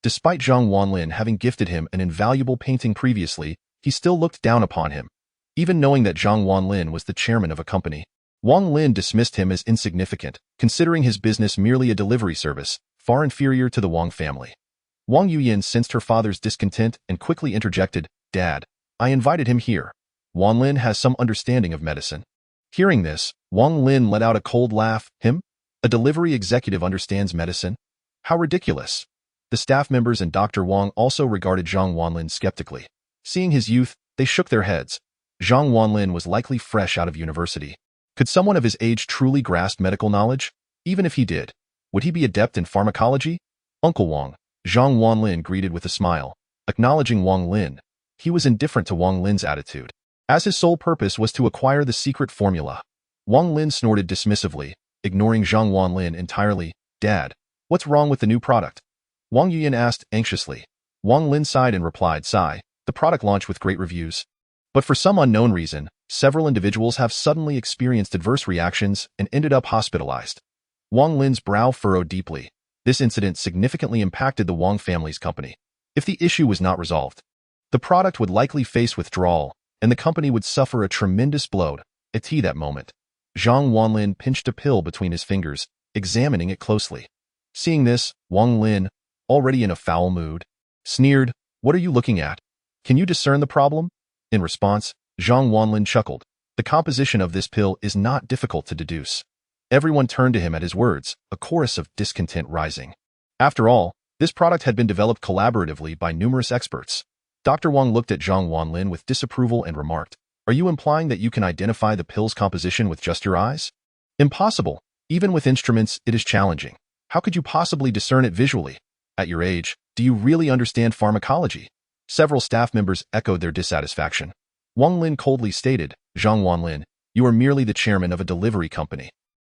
Despite Zhang Wanlin having gifted him an invaluable painting previously, he still looked down upon him. Even knowing that Zhang Wanlin was the chairman of a company, Wang Lin dismissed him as insignificant, considering his business merely a delivery service, far inferior to the Wang family. Wang Yuyin sensed her father's discontent and quickly interjected, Dad, I invited him here. Wang Lin has some understanding of medicine. Hearing this, Wang Lin let out a cold laugh. Him? A delivery executive understands medicine? How ridiculous. The staff members and Dr. Wang also regarded Zhang Wanlin skeptically. Seeing his youth, they shook their heads. Zhang Wanlin was likely fresh out of university. Could someone of his age truly grasp medical knowledge? Even if he did, would he be adept in pharmacology? Uncle Wang, Zhang Wanlin greeted with a smile, acknowledging Wang Lin. He was indifferent to Wang Lin's attitude, as his sole purpose was to acquire the secret formula. Wang Lin snorted dismissively, ignoring Zhang Wanlin entirely. Dad, what's wrong with the new product? Wang Yuyan asked anxiously. Wang Lin sighed and replied, sigh, the product launched with great reviews. But for some unknown reason, several individuals have suddenly experienced adverse reactions and ended up hospitalized. Wang Lin's brow furrowed deeply. This incident significantly impacted the Wang family's company. If the issue was not resolved, the product would likely face withdrawal, and the company would suffer a tremendous blow. At that moment, Zhang Wanlin pinched a pill between his fingers, examining it closely. Seeing this, Wang Lin, already in a foul mood, sneered, "What are you looking at? Can you discern the problem?" In response, Zhang Wanlin chuckled. The composition of this pill is not difficult to deduce. Everyone turned to him at his words, a chorus of discontent rising. After all, this product had been developed collaboratively by numerous experts. Dr. Wang looked at Zhang Wanlin with disapproval and remarked, "Are you implying that you can identify the pill's composition with just your eyes? Impossible. Even with instruments, it is challenging. How could you possibly discern it visually? At your age, do you really understand pharmacology?" Several staff members echoed their dissatisfaction. Wang Lin coldly stated, "Zhang Wanlin, you are merely the chairman of a delivery company.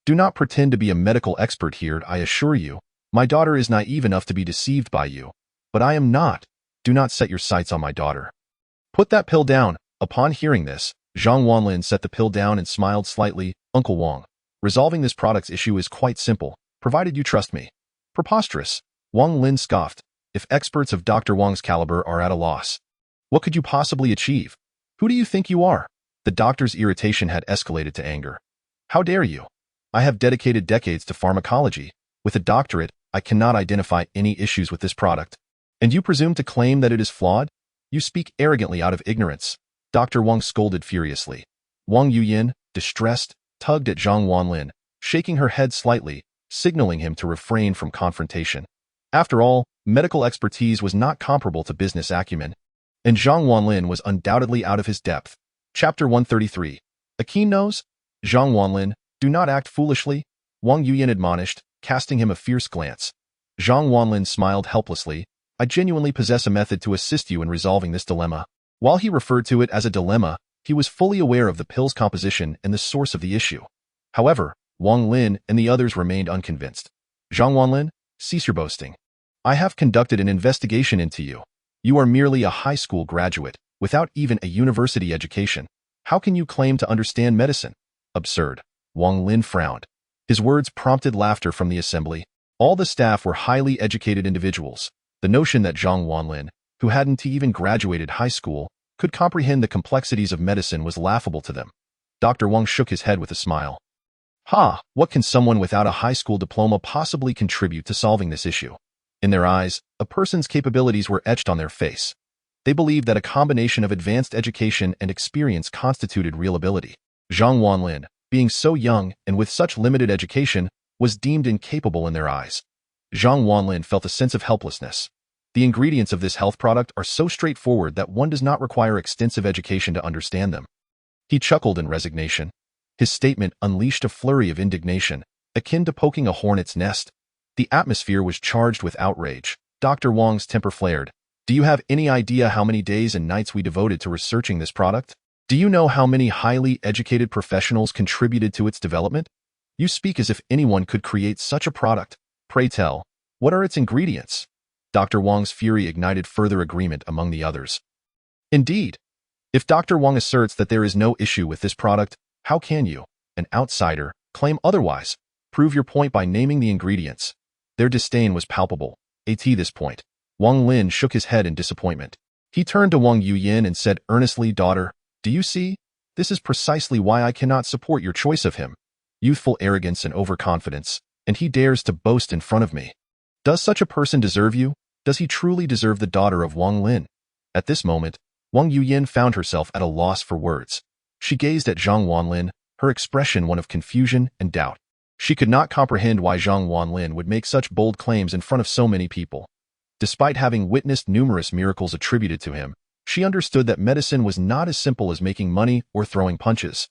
Do not pretend to be a medical expert here, I assure you. My daughter is naive enough to be deceived by you. But I am not. Do not set your sights on my daughter. Put that pill down." Upon hearing this, Zhang Wanlin set the pill down and smiled slightly. "Uncle Wang, resolving this product's issue is quite simple, provided you trust me." "Preposterous," Wang Lin scoffed. "If experts of Dr. Wang's caliber are at a loss, what could you possibly achieve? Who do you think you are?" The doctor's irritation had escalated to anger. "How dare you? I have dedicated decades to pharmacology. With a doctorate, I cannot identify any issues with this product. And you presume to claim that it is flawed? You speak arrogantly out of ignorance." Dr. Wang scolded furiously. Wang Yuyan, distressed, tugged at Zhang Wanlin, shaking her head slightly, signaling him to refrain from confrontation. After all, medical expertise was not comparable to business acumen, and Zhang Wanlin was undoubtedly out of his depth. Chapter 133. A keen nose? Zhang Wanlin, do not act foolishly, Wang Yuyan admonished, casting him a fierce glance. Zhang Wanlin smiled helplessly. "I genuinely possess a method to assist you in resolving this dilemma." While he referred to it as a dilemma, he was fully aware of the pill's composition and the source of the issue. However, Wang Lin and the others remained unconvinced. "Zhang Wanlin, cease your boasting. I have conducted an investigation into you. You are merely a high school graduate, without even a university education. How can you claim to understand medicine?" "Absurd." Wang Lin frowned. His words prompted laughter from the assembly. All the staff were highly educated individuals. The notion that Zhang Wanlin, who hadn't even graduated high school, could comprehend the complexities of medicine was laughable to them. Dr. Wang shook his head with a smile. "Ha, what can someone without a high school diploma possibly contribute to solving this issue?" In their eyes, a person's capabilities were etched on their face. They believed that a combination of advanced education and experience constituted real ability. Zhang Wanlin, being so young and with such limited education, was deemed incapable in their eyes. Zhang Wanlin felt a sense of helplessness. The ingredients of this health product are so straightforward that one does not require extensive education to understand them. He chuckled in resignation. His statement unleashed a flurry of indignation, akin to poking a hornet's nest. The atmosphere was charged with outrage. Dr. Wang's temper flared. "Do you have any idea how many days and nights we devoted to researching this product? Do you know how many highly educated professionals contributed to its development? You speak as if anyone could create such a product. Pray tell, what are its ingredients?" Dr. Wang's fury ignited further agreement among the others. "Indeed. If Dr. Wang asserts that there is no issue with this product, how can you, an outsider, claim otherwise? Prove your point by naming the ingredients." Their disdain was palpable. At this point, Wang Lin shook his head in disappointment. He turned to Wang Yuyan and said earnestly, "Daughter, do you see? This is precisely why I cannot support your choice of him. Youthful arrogance and overconfidence, and he dares to boast in front of me. Does such a person deserve you? Does he truly deserve the daughter of Wang Lin?" At this moment, Wang Yuyan found herself at a loss for words. She gazed at Zhang Wanlin, her expression one of confusion and doubt. She could not comprehend why Zhang Wanlin would make such bold claims in front of so many people. Despite having witnessed numerous miracles attributed to him, she understood that medicine was not as simple as making money or throwing punches.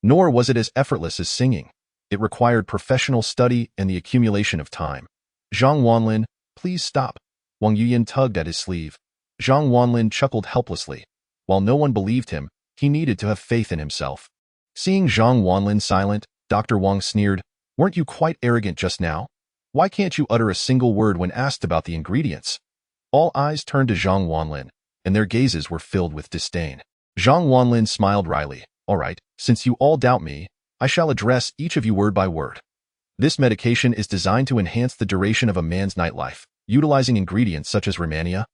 Nor was it as effortless as singing. It required professional study and the accumulation of time. "Zhang Wanlin, please stop. Wang Yuyan tugged at his sleeve. Zhang Wanlin chuckled helplessly. While no one believed him, he needed to have faith in himself. Seeing Zhang Wanlin silent, Dr. Wang sneered, "Weren't you quite arrogant just now? Why can't you utter a single word when asked about the ingredients?" All eyes turned to Zhang Wanlin, and their gazes were filled with disdain. Zhang Wanlin smiled wryly. "All right, since you all doubt me, I shall address each of you word by word. This medication is designed to enhance the duration of a man's nightlife, utilizing ingredients such as Romania,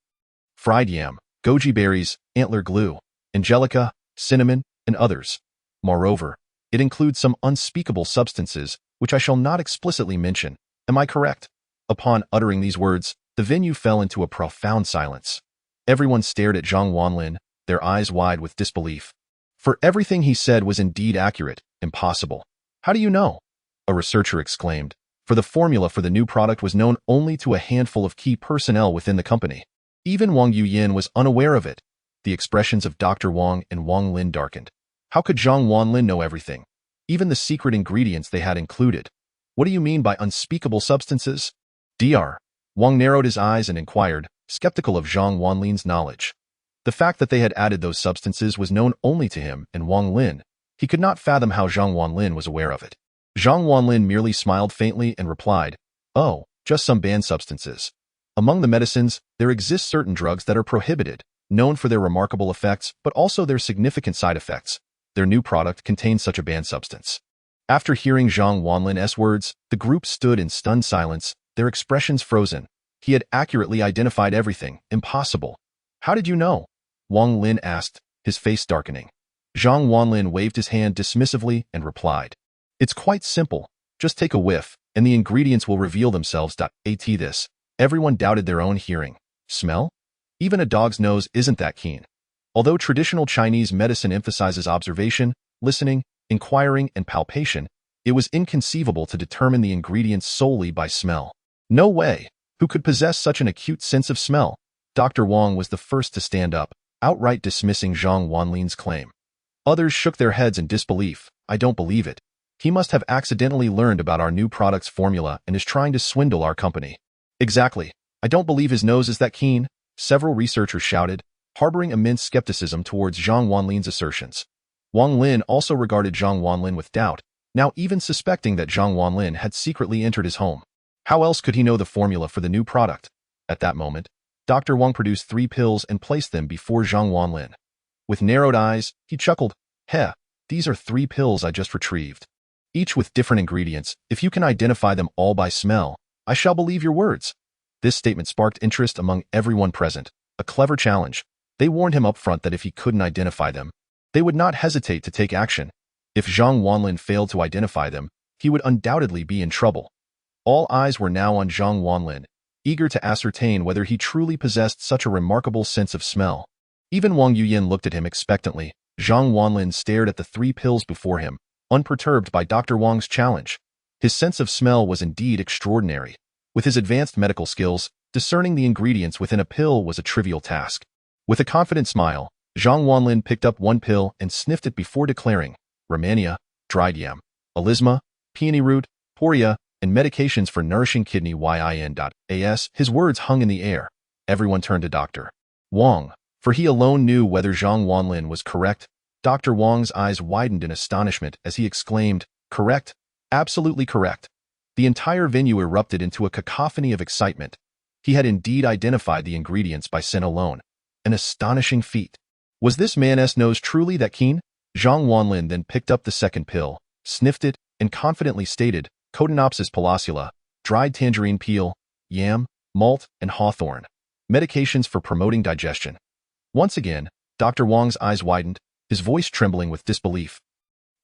fried yam, goji berries, antler glue, angelica, cinnamon, and others. Moreover, it includes some unspeakable substances, which I shall not explicitly mention. Am I correct?" Upon uttering these words, the venue fell into a profound silence. Everyone stared at Zhang Wanlin, their eyes wide with disbelief. For everything he said was indeed accurate. Impossible. "How do you know?" a researcher exclaimed, for the formula for the new product was known only to a handful of key personnel within the company. Even Wang Yuyan was unaware of it. The expressions of Dr. Wang and Wang Lin darkened. How could Zhang Wanlin know everything? Even the secret ingredients they had included. "What do you mean by unspeakable substances?" Dr. Wang narrowed his eyes and inquired, skeptical of Zhang Wanlin's knowledge. The fact that they had added those substances was known only to him and Wang Lin. He could not fathom how Zhang Wanlin was aware of it. Zhang Wanlin merely smiled faintly and replied, "Oh, just some banned substances. Among the medicines, there exist certain drugs that are prohibited, known for their remarkable effects, but also their significant side effects. Their new product contains such a banned substance." After hearing Zhang Wanlin's words, the group stood in stunned silence, their expressions frozen. He had accurately identified everything. Impossible. "How did you know?" Wang Lin asked, his face darkening. Zhang Wanlin waved his hand dismissively and replied, "It's quite simple. Just take a whiff, and the ingredients will reveal themselves. At this, everyone doubted their own hearing. Smell? Even a dog's nose isn't that keen. Although traditional Chinese medicine emphasizes observation, listening, inquiring, and palpation, it was inconceivable to determine the ingredients solely by smell. No way. Who could possess such an acute sense of smell? Dr. Wang was the first to stand up, outright dismissing Zhang Wanlin's claim. Others shook their heads in disbelief. "I don't believe it. He must have accidentally learned about our new product's formula and is trying to swindle our company." "Exactly. I don't believe his nose is that keen," several researchers shouted, harboring immense skepticism towards Zhang Wanlin's assertions. Wang Lin also regarded Zhang Wanlin with doubt, now even suspecting that Zhang Wanlin had secretly entered his home. How else could he know the formula for the new product? At that moment, Dr. Wang produced 3 pills and placed them before Zhang Wanlin. With narrowed eyes, he chuckled, "Heh, these are 3 pills I just retrieved. Each with different ingredients. If you can identify them all by smell, I shall believe your words." This statement sparked interest among everyone present. A clever challenge. They warned him up front that if he couldn't identify them, they would not hesitate to take action. If Zhang Wanlin failed to identify them, he would undoubtedly be in trouble. All eyes were now on Zhang Wanlin, eager to ascertain whether he truly possessed such a remarkable sense of smell. Even Wang Yuyan looked at him expectantly. Zhang Wanlin stared at the 3 pills before him, unperturbed by Dr. Wang's challenge. His sense of smell was indeed extraordinary. With his advanced medical skills, discerning the ingredients within a pill was a trivial task. With a confident smile, Zhang Wanlin picked up 1 pill and sniffed it before declaring, "Romania, dried yam, alisma, peony root, poria, and medications for nourishing kidney yin.as." His words hung in the air. Everyone turned to Dr. Wang, for he alone knew whether Zhang Wanlin was correct. Dr. Wang's eyes widened in astonishment as he exclaimed, "Correct, absolutely correct." The entire venue erupted into a cacophony of excitement. He had indeed identified the ingredients by scent alone. An astonishing feat. Was this man's nose truly that keen? Zhang Wanlin then picked up the 2nd pill, sniffed it, and confidently stated, "Cotinopsis palacula, dried tangerine peel, yam, malt, and hawthorn. Medications for promoting digestion." Once again, Dr. Wang's eyes widened, his voice trembling with disbelief.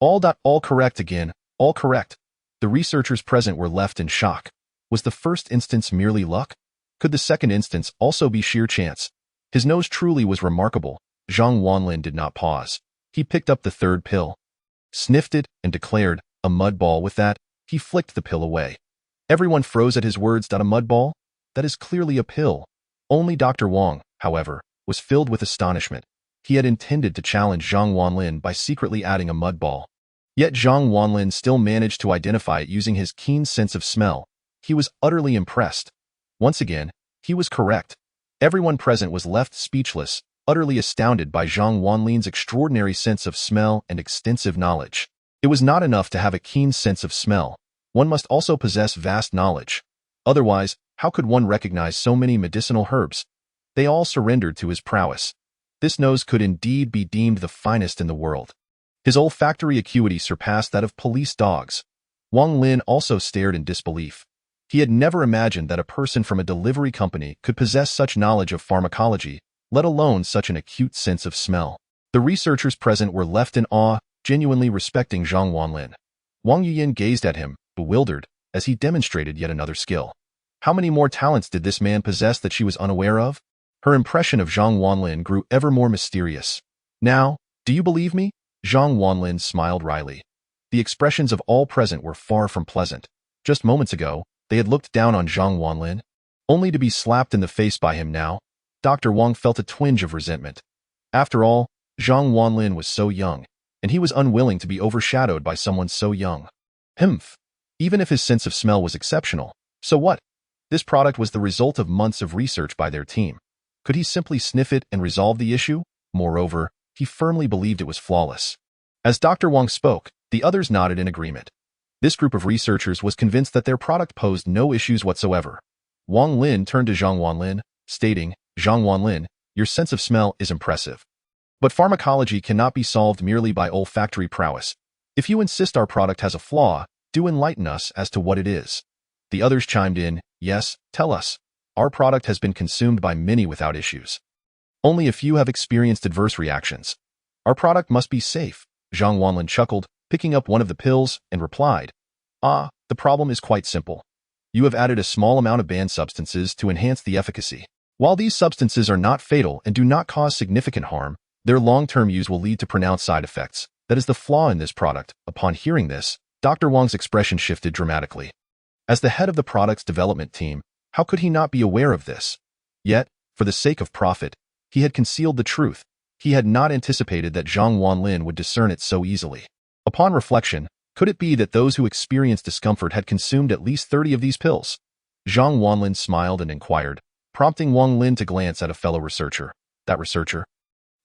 All correct again, all correct." The researchers present were left in shock. Was the first instance merely luck? Could the second instance also be sheer chance? His nose truly was remarkable. Zhang Wanlin did not pause. He picked up the 3rd pill, sniffed it, and declared, "A mud ball." With that, he flicked the pill away. Everyone froze at his words. "A mud ball? That is clearly a pill." Only Dr. Wang, however, was filled with astonishment. He had intended to challenge Zhang Wanlin by secretly adding a mud ball. Yet Zhang Wanlin still managed to identify it using his keen sense of smell. He was utterly impressed. Once again, He was correct. Everyone present was left speechless, utterly astounded by Zhang Wanlin's extraordinary sense of smell and extensive knowledge. It was not enough to have a keen sense of smell. One must also possess vast knowledge. Otherwise, how could one recognize so many medicinal herbs? They all surrendered to his prowess. This nose could indeed be deemed the finest in the world. His olfactory acuity surpassed that of police dogs. Wanlin also stared in disbelief. He had never imagined that a person from a delivery company could possess such knowledge of pharmacology, let alone such an acute sense of smell. The researchers present were left in awe, genuinely respecting Zhang Wanlin. Wang Yuyin gazed at him, bewildered, as he demonstrated yet another skill. How many more talents did this man possess that she was unaware of? Her impression of Zhang Wanlin grew ever more mysterious. Now, do you believe me? Zhang Wanlin smiled wryly. The expressions of all present were far from pleasant. Just moments ago, they had looked down on Zhang Wanlin, only to be slapped in the face by him now. Dr. Wang felt a twinge of resentment. After all, Zhang Wanlin was so young, and he was unwilling to be overshadowed by someone so young. Humph. Even if his sense of smell was exceptional, so what? This product was the result of months of research by their team. Could he simply sniff it and resolve the issue? Moreover, he firmly believed it was flawless. As Dr. Wang spoke, the others nodded in agreement. This group of researchers was convinced that their product posed no issues whatsoever. Wang Lin turned to Zhang Wanlin, stating, Zhang Wanlin, your sense of smell is impressive. But pharmacology cannot be solved merely by olfactory prowess. If you insist our product has a flaw, do enlighten us as to what it is. The others chimed in, yes, tell us. Our product has been consumed by many without issues. Only a few have experienced adverse reactions. Our product must be safe. Zhang Wanlin chuckled, picking up one of the pills, and replied, the problem is quite simple. You have added a small amount of banned substances to enhance the efficacy. While these substances are not fatal and do not cause significant harm, their long-term use will lead to pronounced side effects. That is the flaw in this product. Upon hearing this, Dr. Wang's expression shifted dramatically. As the head of the product's development team, how could he not be aware of this? Yet, for the sake of profit, he had concealed the truth. He had not anticipated that Zhang Wanlin would discern it so easily. Upon reflection, could it be that those who experienced discomfort had consumed at least 30 of these pills? Zhang Wanlin smiled and inquired, prompting Wang Lin to glance at a fellow researcher. That researcher,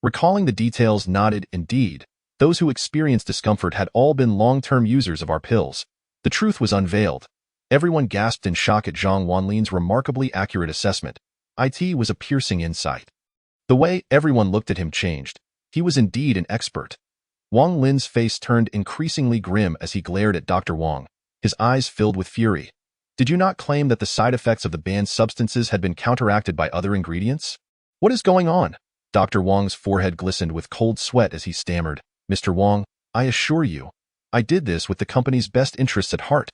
recalling the details, nodded. Indeed, those who experienced discomfort had all been long-term users of our pills. The truth was unveiled. Everyone gasped in shock at Zhang Wanlin's remarkably accurate assessment. It was a piercing insight. The way everyone looked at him changed. He was indeed an expert. Wang Lin's face turned increasingly grim as he glared at Dr. Wang, his eyes filled with fury. Did you not claim that the side effects of the banned substances had been counteracted by other ingredients? What is going on? Dr. Wang's forehead glistened with cold sweat as he stammered, Mr. Wang, I assure you, I did this with the company's best interests at heart.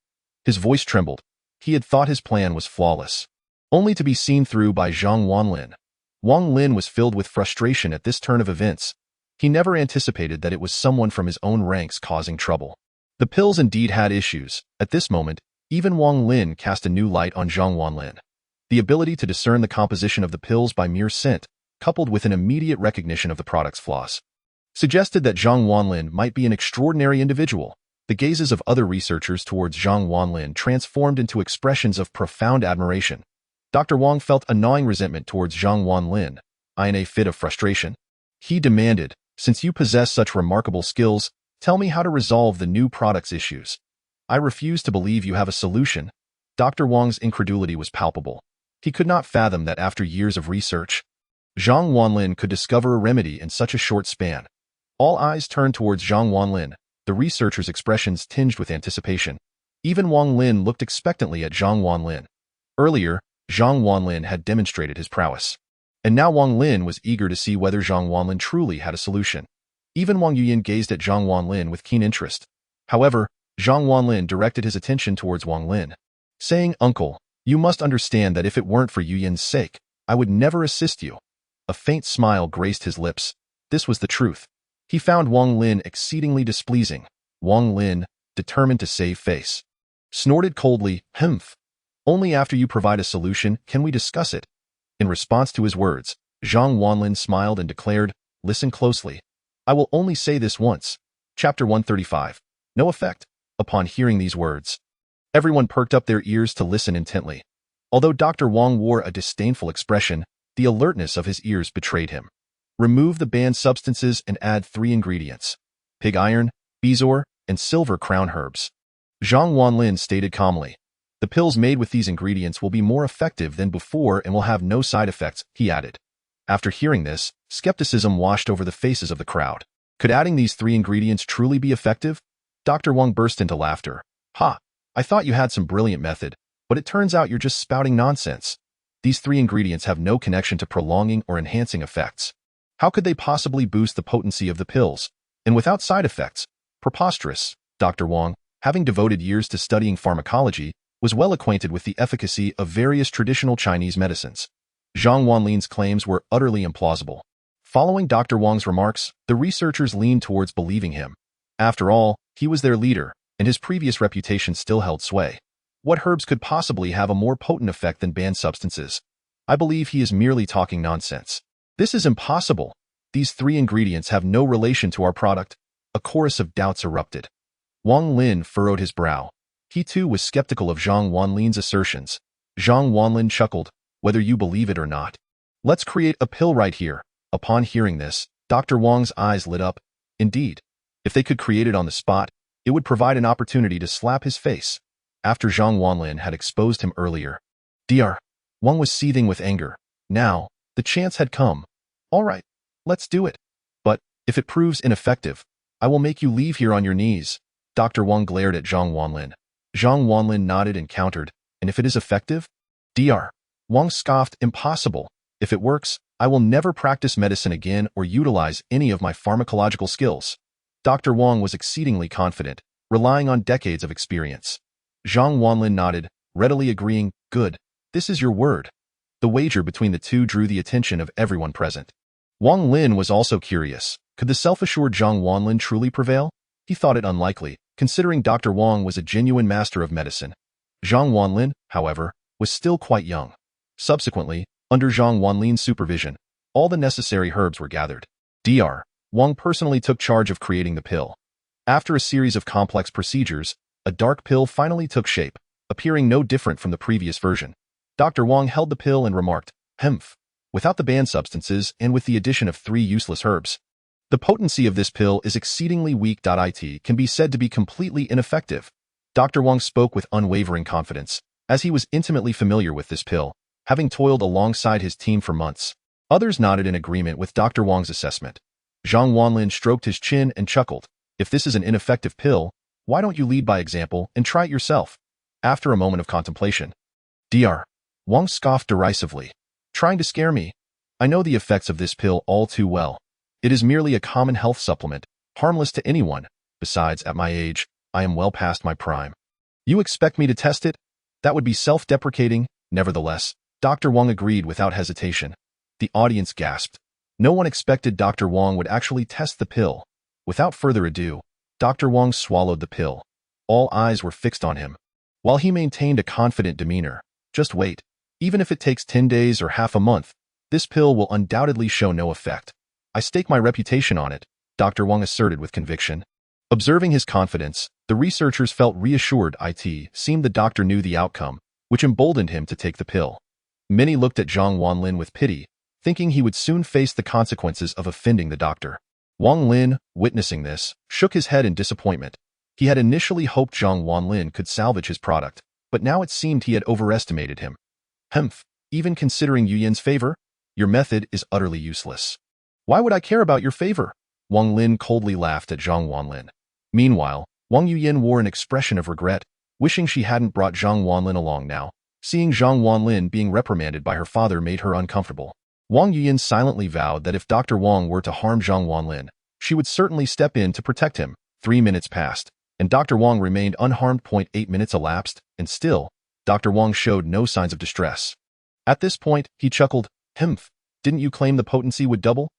His voice trembled. He had thought his plan was flawless, only to be seen through by Zhang Wanlin. Wang Lin was filled with frustration at this turn of events. He never anticipated that it was someone from his own ranks causing trouble. The pills indeed had issues. At this moment, even Wang Lin cast a new light on Zhang Wanlin. The ability to discern the composition of the pills by mere scent, coupled with an immediate recognition of the product's flaws, suggested that Zhang Wanlin might be an extraordinary individual. The gazes of other researchers towards Zhang Wanlin transformed into expressions of profound admiration. Dr. Wang felt a gnawing resentment towards Zhang Wanlin. In a fit of frustration, he demanded, since you possess such remarkable skills, tell me how to resolve the new product's issues. I refuse to believe you have a solution. Dr. Wang's incredulity was palpable. He could not fathom that after years of research, Zhang Wanlin could discover a remedy in such a short span. All eyes turned towards Zhang Wanlin, the researcher's expressions tinged with anticipation. Even Wang Lin looked expectantly at Zhang Wanlin. Earlier, Zhang Wanlin had demonstrated his prowess, and now Wang Lin was eager to see whether Zhang Wanlin truly had a solution. Even Wang Yuyin gazed at Zhang Wanlin with keen interest. However, Zhang Wanlin directed his attention towards Wang Lin, saying, Uncle, you must understand that if it weren't for Yuyin's sake, I would never assist you. A faint smile graced his lips. This was the truth. He found Wang Lin exceedingly displeasing. Wang Lin, determined to save face, snorted coldly, Humph. Only after you provide a solution can we discuss it. In response to his words, Zhang Wanlin smiled and declared, Listen closely. I will only say this once. Chapter 135. No effect. Upon hearing these words, everyone perked up their ears to listen intently. Although Dr. Wang wore a disdainful expression, the alertness of his ears betrayed him. Remove the banned substances and add 3 ingredients: pig iron, bezoar, and silver crown herbs. Zhang Wanlin stated calmly. The pills made with these ingredients will be more effective than before and will have no side effects, he added. After hearing this, skepticism washed over the faces of the crowd. Could adding these 3 ingredients truly be effective? Dr. Wang burst into laughter. Ha! I thought you had some brilliant method, but it turns out you're just spouting nonsense. These 3 ingredients have no connection to prolonging or enhancing effects. How could they possibly boost the potency of the pills? And without side effects? Preposterous. Dr. Wang, having devoted years to studying pharmacology, was well acquainted with the efficacy of various traditional Chinese medicines. Zhang Wanlin's claims were utterly implausible. Following Dr. Wang's remarks, the researchers leaned towards believing him. After all, he was their leader, and his previous reputation still held sway. What herbs could possibly have a more potent effect than banned substances? I believe he is merely talking nonsense. This is impossible. These 3 ingredients have no relation to our product. A chorus of doubts erupted. Wang Lin furrowed his brow. He too was skeptical of Zhang Wanlin's assertions. Zhang Wanlin chuckled, whether you believe it or not. Let's create a pill right here. Upon hearing this, Dr. Wang's eyes lit up. Indeed, if they could create it on the spot, it would provide an opportunity to slap his face. After Zhang Wanlin had exposed him earlier, Dr. Wang was seething with anger. Now, the chance had come. All right, let's do it. But, if it proves ineffective, I will make you leave here on your knees. Dr. Wang glared at Zhang Wanlin. Zhang Wanlin nodded and countered, and if it is effective? Dr. Wang scoffed, impossible. If it works, I will never practice medicine again or utilize any of my pharmacological skills. Dr. Wang was exceedingly confident, relying on decades of experience. Zhang Wanlin nodded, readily agreeing, good, this is your word. The wager between the two drew the attention of everyone present. Wang Lin was also curious. Could the self-assured Zhang Wanlin truly prevail? He thought it unlikely, considering Dr. Wang was a genuine master of medicine. Zhang Wanlin, however, was still quite young. Subsequently, under Zhang Wanlin's supervision, all the necessary herbs were gathered. Dr. Wang personally took charge of creating the pill. After a series of complex procedures, a dark pill finally took shape, appearing no different from the previous version. Dr. Wang held the pill and remarked, "Hemph. Without the banned substances and with the addition of 3 useless herbs, the potency of this pill is exceedingly weak. It can be said to be completely ineffective." Dr. Wang spoke with unwavering confidence, as he was intimately familiar with this pill, having toiled alongside his team for months. Others nodded in agreement with Dr. Wang's assessment. Zhang Wanlin stroked his chin and chuckled. If this is an ineffective pill, why don't you lead by example and try it yourself? After a moment of contemplation, Dr. Wang scoffed derisively. Trying to scare me? I know the effects of this pill all too well. It is merely a common health supplement, harmless to anyone. Besides, at my age, I am well past my prime. You expect me to test it? That would be self-deprecating. Nevertheless, Dr. Wang agreed without hesitation. The audience gasped. No one expected Dr. Wang would actually test the pill. Without further ado, Dr. Wang swallowed the pill. All eyes were fixed on him. While he maintained a confident demeanor, just wait. Even if it takes 10 days or half a month, this pill will undoubtedly show no effect. I stake my reputation on it, Dr. Wang asserted with conviction. Observing his confidence, the researchers felt reassured. It seemed the doctor knew the outcome, which emboldened him to take the pill. Many looked at Zhang Wanlin with pity, thinking he would soon face the consequences of offending the doctor. Wang Lin, witnessing this, shook his head in disappointment. He had initially hoped Zhang Wanlin could salvage his product, but now it seemed he had overestimated him. Hemph, even considering Yu Yan's favor, your method is utterly useless. Why would I care about your favor? Wang Lin coldly laughed at Zhang Wanlin. Meanwhile, Wang Yuyan wore an expression of regret, wishing she hadn't brought Zhang Wanlin along now. Seeing Zhang Wanlin being reprimanded by her father made her uncomfortable. Wang Yuyan silently vowed that if Dr. Wang were to harm Zhang Wanlin, she would certainly step in to protect him. 3 minutes passed, and Dr. Wang remained unharmed. 8 minutes elapsed, and still, Dr. Wang showed no signs of distress. At this point, he chuckled, "Hemph, didn't you claim the potency would double?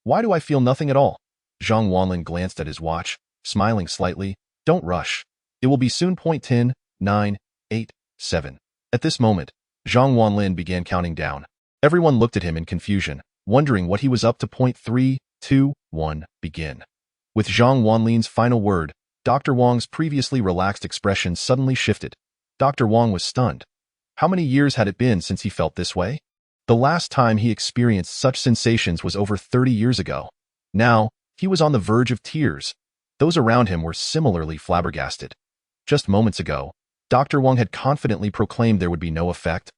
Why do I feel nothing at all?" Zhang Wanlin glanced at his watch, smiling slightly. "Don't rush. It will be soon. 10, 9, 8, 7. At this moment, Zhang Wanlin began counting down. Everyone looked at him in confusion, wondering what he was up to. 3, 2, 1, begin. With Zhang Wanlin's final word, Dr. Wang's previously relaxed expression suddenly shifted. Dr. Wang was stunned. How many years had it been since he felt this way? The last time he experienced such sensations was over 30 years ago. Now, he was on the verge of tears. Those around him were similarly flabbergasted. Just moments ago, Dr. Wang had confidently proclaimed there would be no effect.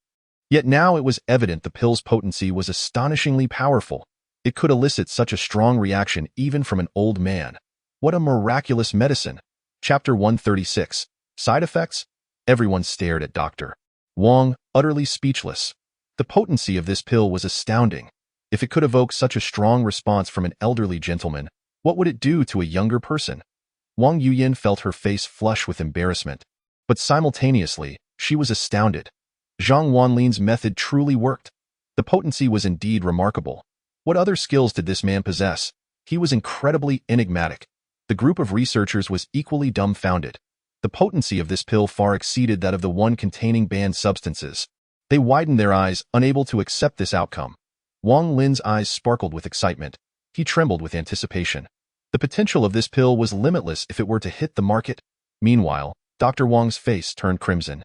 Yet now it was evident the pill's potency was astonishingly powerful. It could elicit such a strong reaction even from an old man. What a miraculous medicine! Chapter 136. Side effects? Everyone stared at Dr. Wang, utterly speechless. The potency of this pill was astounding. If it could evoke such a strong response from an elderly gentleman, what would it do to a younger person? Wang Yuyin felt her face flush with embarrassment. But simultaneously, she was astounded. Zhang Wanlin's method truly worked. The potency was indeed remarkable. What other skills did this man possess? He was incredibly enigmatic. The group of researchers was equally dumbfounded. The potency of this pill far exceeded that of the one containing banned substances. They widened their eyes, unable to accept this outcome. Wang Lin's eyes sparkled with excitement. He trembled with anticipation. The potential of this pill was limitless if it were to hit the market. Meanwhile, Dr. Wang's face turned crimson.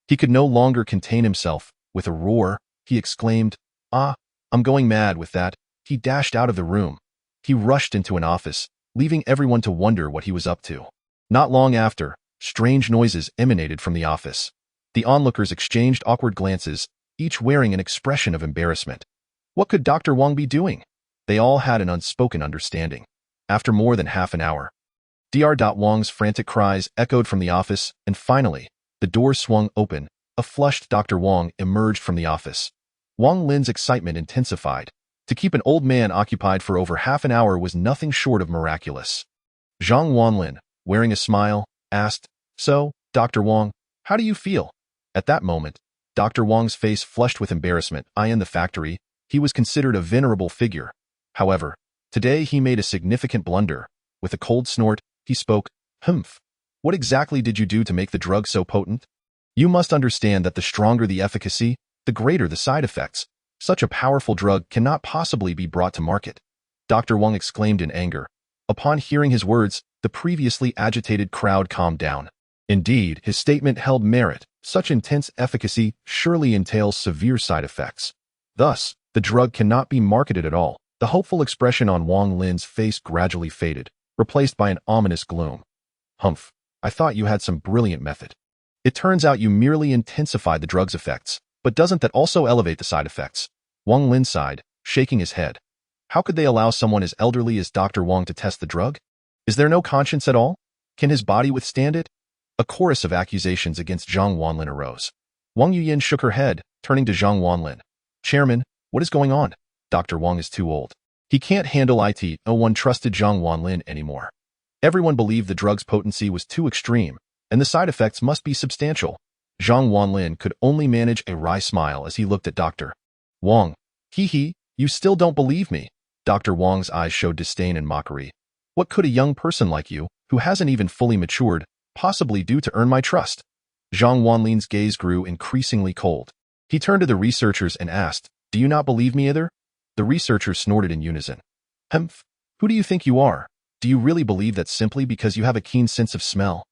He could no longer contain himself. With a roar, he exclaimed, "Ah, I'm going mad with that." He dashed out of the room. He rushed into an office, leaving everyone to wonder what he was up to. Not long after, strange noises emanated from the office. The onlookers exchanged awkward glances, each wearing an expression of embarrassment. What could Dr. Wang be doing? They all had an unspoken understanding. After more than half an hour, Dr. Wang's frantic cries echoed from the office, and finally, the door swung open. A flushed Dr. Wang emerged from the office. Wang Lin's excitement intensified. To keep an old man occupied for over half an hour was nothing short of miraculous. Zhang Wanlin, wearing a smile, asked, "So, Dr. Wang, how do you feel?" At that moment, Dr. Wang's face flushed with embarrassment. In the factory, he was considered a venerable figure. However, today he made a significant blunder. With a cold snort, he spoke, "Humph. What exactly did you do to make the drug so potent? You must understand that the stronger the efficacy, the greater the side effects. Such a powerful drug cannot possibly be brought to market." Dr. Wang exclaimed in anger. Upon hearing his words, the previously agitated crowd calmed down. Indeed, his statement held merit. Such intense efficacy surely entails severe side effects. Thus, the drug cannot be marketed at all. The hopeful expression on Wang Lin's face gradually faded, replaced by an ominous gloom. "Humph, I thought you had some brilliant method. It turns out you merely intensified the drug's effects, but doesn't that also elevate the side effects?" Wang Lin sighed, shaking his head. How could they allow someone as elderly as Dr. Wang to test the drug? Is there no conscience at all? Can his body withstand it? A chorus of accusations against Zhang Wanlin arose. Wang Yuyin shook her head, turning to Zhang Wanlin. "Chairman, what is going on? Dr. Wang is too old. He can't handle it." No one trusted Zhang Wanlin anymore. Everyone believed the drug's potency was too extreme, and the side effects must be substantial. Zhang Wanlin could only manage a wry smile as he looked at Dr. Wang. "Hee, you still don't believe me." Dr. Wang's eyes showed disdain and mockery. "What could a young person like you, who hasn't even fully matured, possibly do to earn my trust?" Zhang Wanlin's gaze grew increasingly cold. He turned to the researchers and asked, "Do you not believe me either?" The researchers snorted in unison. "Humph, who do you think you are? Do you really believe that simply because you have a keen sense of smell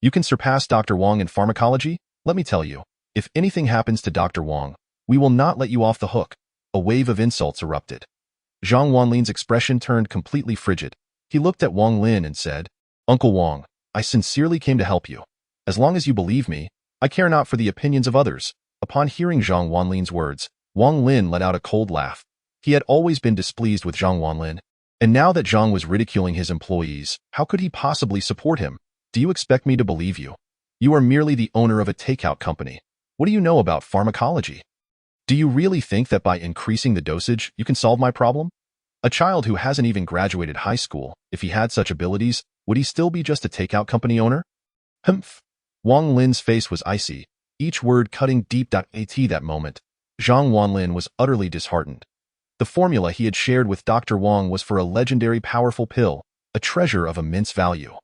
you can surpass Dr. Wang in pharmacology? Let me tell you, if anything happens to Dr. Wang, we will not let you off the hook." A wave of insults erupted. Zhang Wanlin's expression turned completely frigid. He looked at Wang Lin and said, "Uncle Wang, I sincerely came to help you. As long as you believe me, I care not for the opinions of others." Upon hearing Zhang Wanlin's words, Wang Lin let out a cold laugh. He had always been displeased with Zhang Wanlin, and now that Zhang was ridiculing his employees, how could he possibly support him? "Do you expect me to believe you? You are merely the owner of a takeout company. What do you know about pharmacology? Do you really think that by increasing the dosage, you can solve my problem? A child who hasn't even graduated high school, if he had such abilities, would he still be just a takeout company owner?" "Humph." Wang Lin's face was icy, each word cutting deep. At that moment, Zhang Wanlin was utterly disheartened. The formula he had shared with Dr. Wang was for a legendary powerful pill, a treasure of immense value.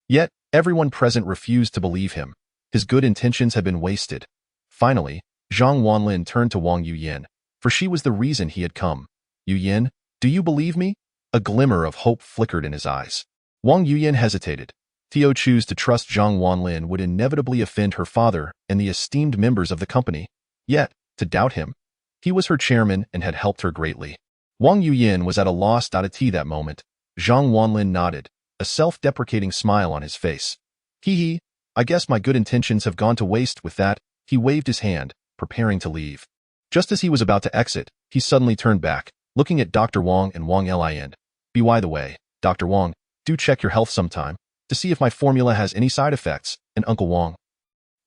Yet, everyone present refused to believe him. His good intentions had been wasted. Finally, Zhang Wanlin turned to Wang Yuyin, for she was the reason he had come. "Yuyin, do you believe me?" A glimmer of hope flickered in his eyes. Wang Yuyin hesitated. Choose to trust Zhang Wanlin would inevitably offend her father and the esteemed members of the company. Yet, to doubt him? He was her chairman and had helped her greatly. Wang Yuyin was at a loss. At that moment, Zhang Wanlin nodded, a self-deprecating smile on his face. Hee, I guess my good intentions have gone to waste. With that, he waved his hand, preparing to leave. Just as he was about to exit, he suddenly turned back, looking at Dr. Wang and Wang Lin. By the way, Dr. Wang, do check your health sometime, to see if my formula has any side effects, and Uncle Wang.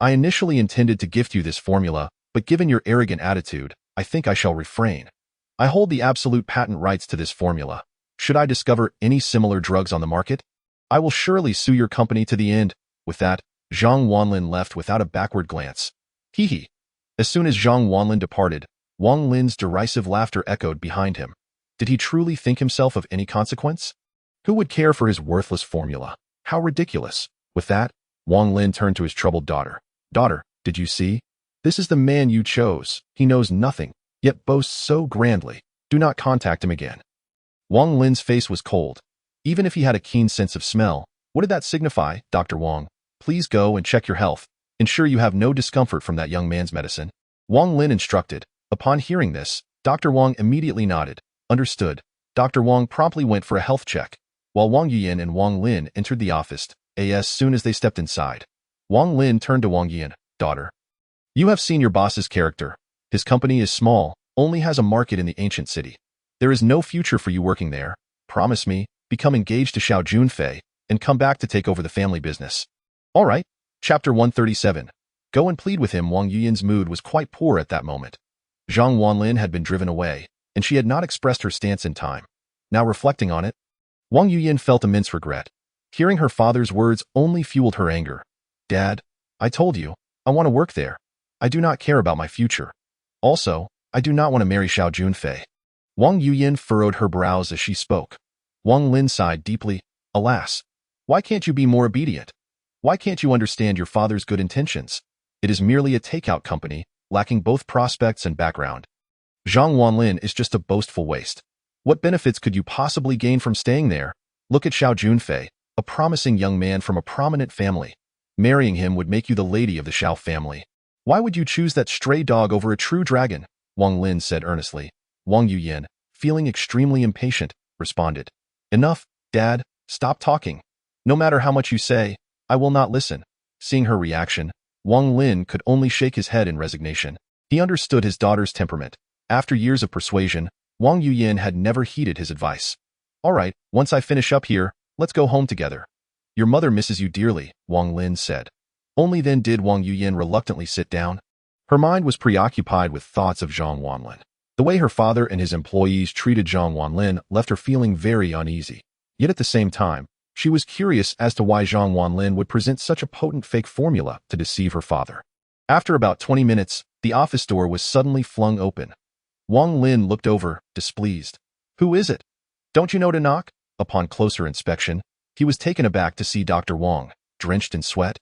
I initially intended to gift you this formula, but given your arrogant attitude, I think I shall refrain. I hold the absolute patent rights to this formula. Should I discover any similar drugs on the market, I will surely sue your company to the end. With that, Zhang Wanlin left without a backward glance. Hee. As soon as Zhang Wanlin departed, Wang Lin's derisive laughter echoed behind him. Did he truly think himself of any consequence? Who would care for his worthless formula? How ridiculous. With that, Wang Lin turned to his troubled daughter. Daughter, did you see? This is the man you chose. He knows nothing, yet boasts so grandly. Do not contact him again. Wang Lin's face was cold. Even if he had a keen sense of smell, what did that signify? Dr. Wang, please go and check your health. Ensure you have no discomfort from that young man's medicine. Wang Lin instructed. Upon hearing this, Dr. Wang immediately nodded. Understood. Dr. Wang promptly went for a health check, while Wang Yuyin and Wang Lin entered the office. As soon as they stepped inside, Wang Lin turned to Wang Yuyin. Daughter, you have seen your boss's character. His company is small, only has a market in the ancient city. There is no future for you working there. Promise me, become engaged to Xiao Junfei, and come back to take over the family business. All right. Chapter 137. Go and plead with him. Wang Yuyin's mood was quite poor at that moment. Zhang Wanlin had been driven away, and she had not expressed her stance in time. Now reflecting on it, Wang Yuyin felt immense regret. Hearing her father's words only fueled her anger. Dad, I told you, I want to work there. I do not care about my future. Also, I do not want to marry Xiao Junfei. Wang Yuyin furrowed her brows as she spoke. Wang Lin sighed deeply. Alas, why can't you be more obedient? Why can't you understand your father's good intentions? It is merely a takeout company, lacking both prospects and background. Zhang Wanlin is just a boastful waste. What benefits could you possibly gain from staying there? Look at Xiao Junfei, a promising young man from a prominent family. Marrying him would make you the lady of the Xiao family. Why would you choose that stray dog over a true dragon? Wang Lin said earnestly. Wang Yuyin, feeling extremely impatient, responded. Enough, Dad, stop talking. No matter how much you say, I will not listen. Seeing her reaction, Wang Lin could only shake his head in resignation. He understood his daughter's temperament. After years of persuasion, Wang Yuyin had never heeded his advice. All right, once I finish up here, let's go home together. Your mother misses you dearly, Wang Lin said. Only then did Wang Yuyin reluctantly sit down. Her mind was preoccupied with thoughts of Zhang Wanlin. The way her father and his employees treated Zhang Wanlin left her feeling very uneasy. Yet at the same time, she was curious as to why Zhang Wanlin would present such a potent fake formula to deceive her father. After about 20 minutes, the office door was suddenly flung open. Wang Lin looked over, displeased. Who is it? Don't you know to knock? Upon closer inspection, he was taken aback to see Dr. Wang, drenched in sweat,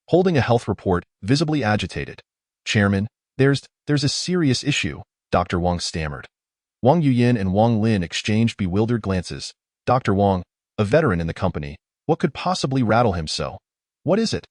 holding a health report, visibly agitated. Chairman, there's a serious issue, Dr. Wang stammered. Wang Yuyin and Wang Lin exchanged bewildered glances. Dr. Wang, a veteran in the company, what could possibly rattle him so? What is it?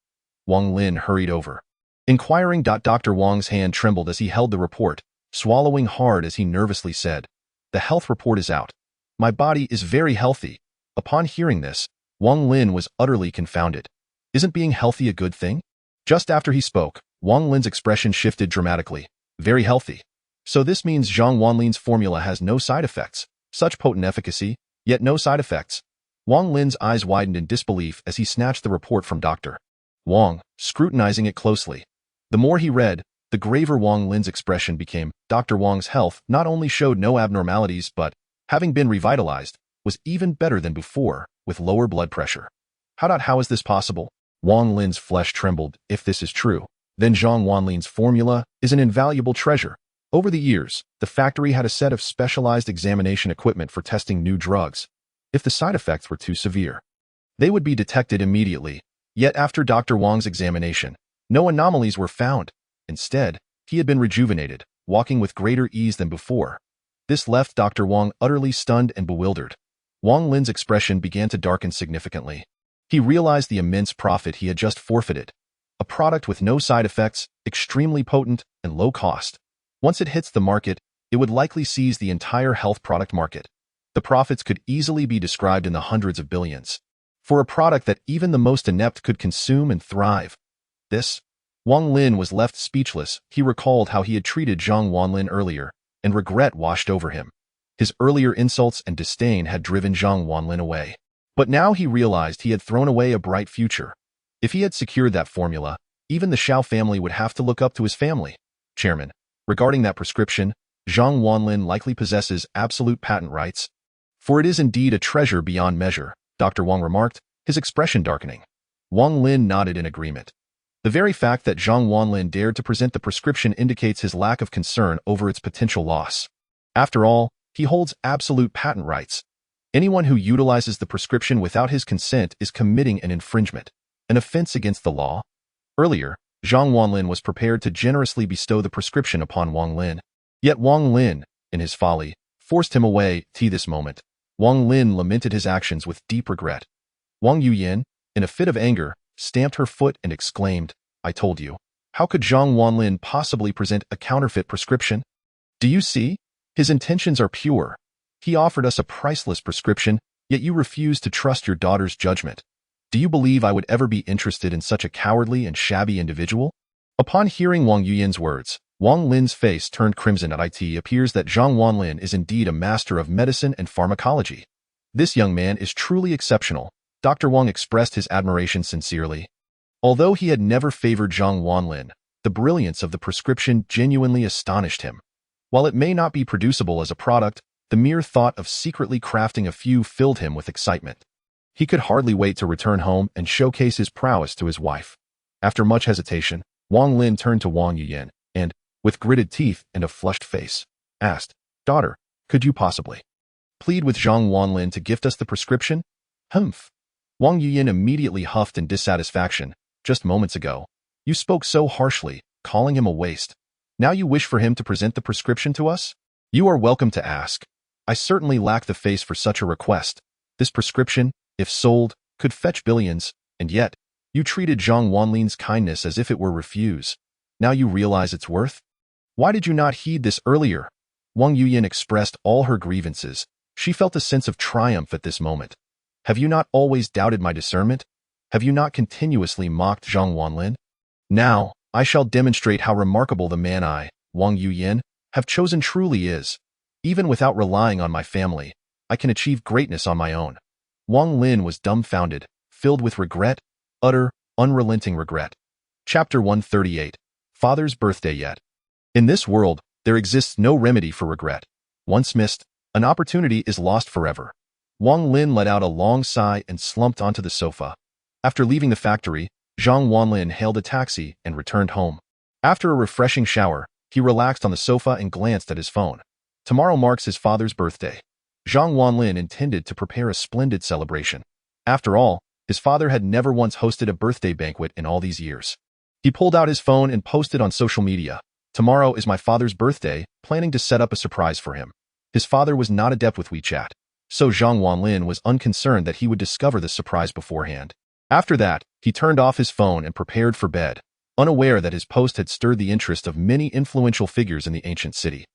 Wang Lin hurried over. Inquiring. Dr. Wang's hand trembled as he held the report, swallowing hard as he nervously said, The health report is out. My body is very healthy. Upon hearing this, Wang Lin was utterly confounded. Isn't being healthy a good thing? Just after he spoke, Wang Lin's expression shifted dramatically. Very healthy. So this means Zhang Wanlin's formula has no side effects. Such potent efficacy, yet no side effects. Wang Lin's eyes widened in disbelief as he snatched the report from Dr. Wang, scrutinizing it closely. The more he read, the graver Wang Lin's expression became. Dr. Wang's health not only showed no abnormalities but, having been revitalized, was even better than before, with lower blood pressure. How is this possible? Wang Lin's flesh trembled. If this is true, then Zhang Wanlin's formula is an invaluable treasure. Over the years, the factory had a set of specialized examination equipment for testing new drugs. If the side effects were too severe, they would be detected immediately. Yet after Dr. Wang's examination, no anomalies were found. Instead, he had been rejuvenated, walking with greater ease than before. This left Dr. Wang utterly stunned and bewildered. Wang Lin's expression began to darken significantly. He realized the immense profit he had just forfeited. a product with no side effects, extremely potent, and low cost. Once it hits the market, it would likely seize the entire health product market. The profits could easily be described in the hundreds of billions. For a product that even the most inept could consume and thrive. Wanlin was left speechless. He recalled how he had treated Zhang Wanlin earlier, and regret washed over him. His earlier insults and disdain had driven Zhang Wanlin away. But now he realized he had thrown away a bright future. If he had secured that formula, even the Xiao family would have to look up to his family. Chairman, regarding that prescription, Zhang Wanlin likely possesses absolute patent rights. For it is indeed a treasure beyond measure, Dr. Wang remarked, his expression darkening. Wanlin nodded in agreement. The very fact that Zhang Wanlin dared to present the prescription indicates his lack of concern over its potential loss. After all, he holds absolute patent rights. Anyone who utilizes the prescription without his consent is committing an infringement, an offense against the law. Earlier, Zhang Wanlin was prepared to generously bestow the prescription upon Wanlin. Yet Wanlin, in his folly, forced him away. To this moment, Wanlin lamented his actions with deep regret. Wang Yuyan, in a fit of anger, stamped her foot and exclaimed, "I told you. How could Zhang Wanlin possibly present a counterfeit prescription? Do you see? His intentions are pure. He offered us a priceless prescription, yet you refuse to trust your daughter's judgment. Do you believe I would ever be interested in such a cowardly and shabby individual?" Upon hearing Wang Yuyan's words, Wang Lin's face turned crimson. It appears that Zhang Wanlin is indeed a master of medicine and pharmacology. This young man is truly exceptional. Dr. Wang expressed his admiration sincerely. Although he had never favored Zhang Wanlin, the brilliance of the prescription genuinely astonished him. While it may not be producible as a product, the mere thought of secretly crafting a few filled him with excitement. He could hardly wait to return home and showcase his prowess to his wife. After much hesitation, Wanlin turned to Wang Yuyan and, with gritted teeth and a flushed face, asked, "Daughter, could you possibly plead with Zhang Wanlin to gift us the prescription?" "Humph." Wang Yuyan immediately huffed in dissatisfaction. "Just moments ago, you spoke so harshly, calling him a waste. Now you wish for him to present the prescription to us? You are welcome to ask. I certainly lack the face for such a request. This prescription, if sold, could fetch billions, and yet, you treated Zhang Wanlin's kindness as if it were refuse. Now you realize its worth? Why did you not heed this earlier?" Wang Yuyan expressed all her grievances. She felt a sense of triumph at this moment. "Have you not always doubted my discernment? Have you not continuously mocked Zhang Wanlin? Now, I shall demonstrate how remarkable the man I, Wang Yuyan, have chosen truly is. Even without relying on my family, I can achieve greatness on my own." Wang Lin was dumbfounded, filled with regret, utter, unrelenting regret. Chapter 138. Father's Birthday Yet. In this world, there exists no remedy for regret. Once missed, an opportunity is lost forever. Wang Lin let out a long sigh and slumped onto the sofa. After leaving the factory, Zhang Wanlin hailed a taxi and returned home. After a refreshing shower, he relaxed on the sofa and glanced at his phone. Tomorrow marks his father's birthday. Zhang Wanlin intended to prepare a splendid celebration. After all, his father had never once hosted a birthday banquet in all these years. He pulled out his phone and posted on social media, "Tomorrow is my father's birthday," planning to set up a surprise for him. His father was not adept with WeChat, so Zhang Wanlin was unconcerned that he would discover the surprise beforehand. After that, he turned off his phone and prepared for bed, unaware that his post had stirred the interest of many influential figures in the ancient city.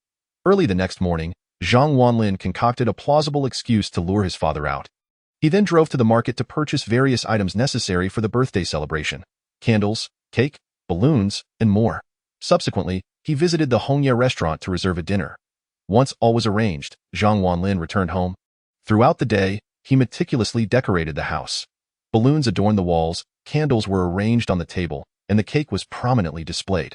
Early the next morning, Zhang Wanlin concocted a plausible excuse to lure his father out. He then drove to the market to purchase various items necessary for the birthday celebration: candles, cake, balloons, and more. Subsequently, he visited the Hongye restaurant to reserve a dinner. Once all was arranged, Zhang Wanlin returned home. Throughout the day, he meticulously decorated the house. Balloons adorned the walls, candles were arranged on the table, and the cake was prominently displayed.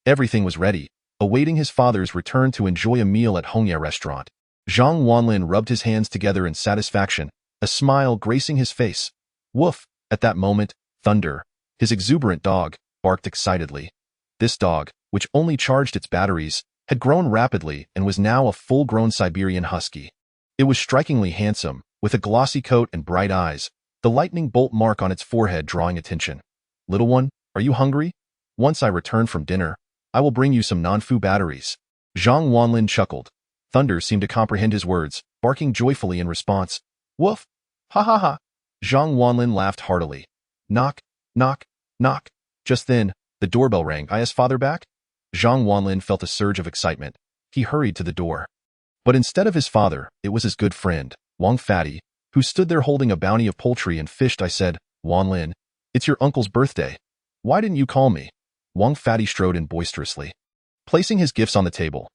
Everything was ready, awaiting his father's return to enjoy a meal at Hongye restaurant. Zhang Wanlin rubbed his hands together in satisfaction, a smile gracing his face. Woof! At that moment, Thunder, his exuberant dog, barked excitedly. This dog, which only charged its batteries, had grown rapidly and was now a full-grown Siberian husky. It was strikingly handsome, with a glossy coat and bright eyes, the lightning bolt mark on its forehead drawing attention. "Little one, are you hungry? Once I return from dinner, I will bring you some non-fu batteries." Zhang Wanlin chuckled. Thunder seemed to comprehend his words, barking joyfully in response. "Woof! Ha ha ha!" Zhang Wanlin laughed heartily. Knock, knock, knock. Just then, the doorbell rang. Is father back? Zhang Wanlin felt a surge of excitement. He hurried to the door. But instead of his father, it was his good friend, Wang Fatty, who stood there holding a bounty of poultry and fish. I said, Wanlin, it's your uncle's birthday. Why didn't you call me? Wang Fatty strode in boisterously, placing his gifts on the table.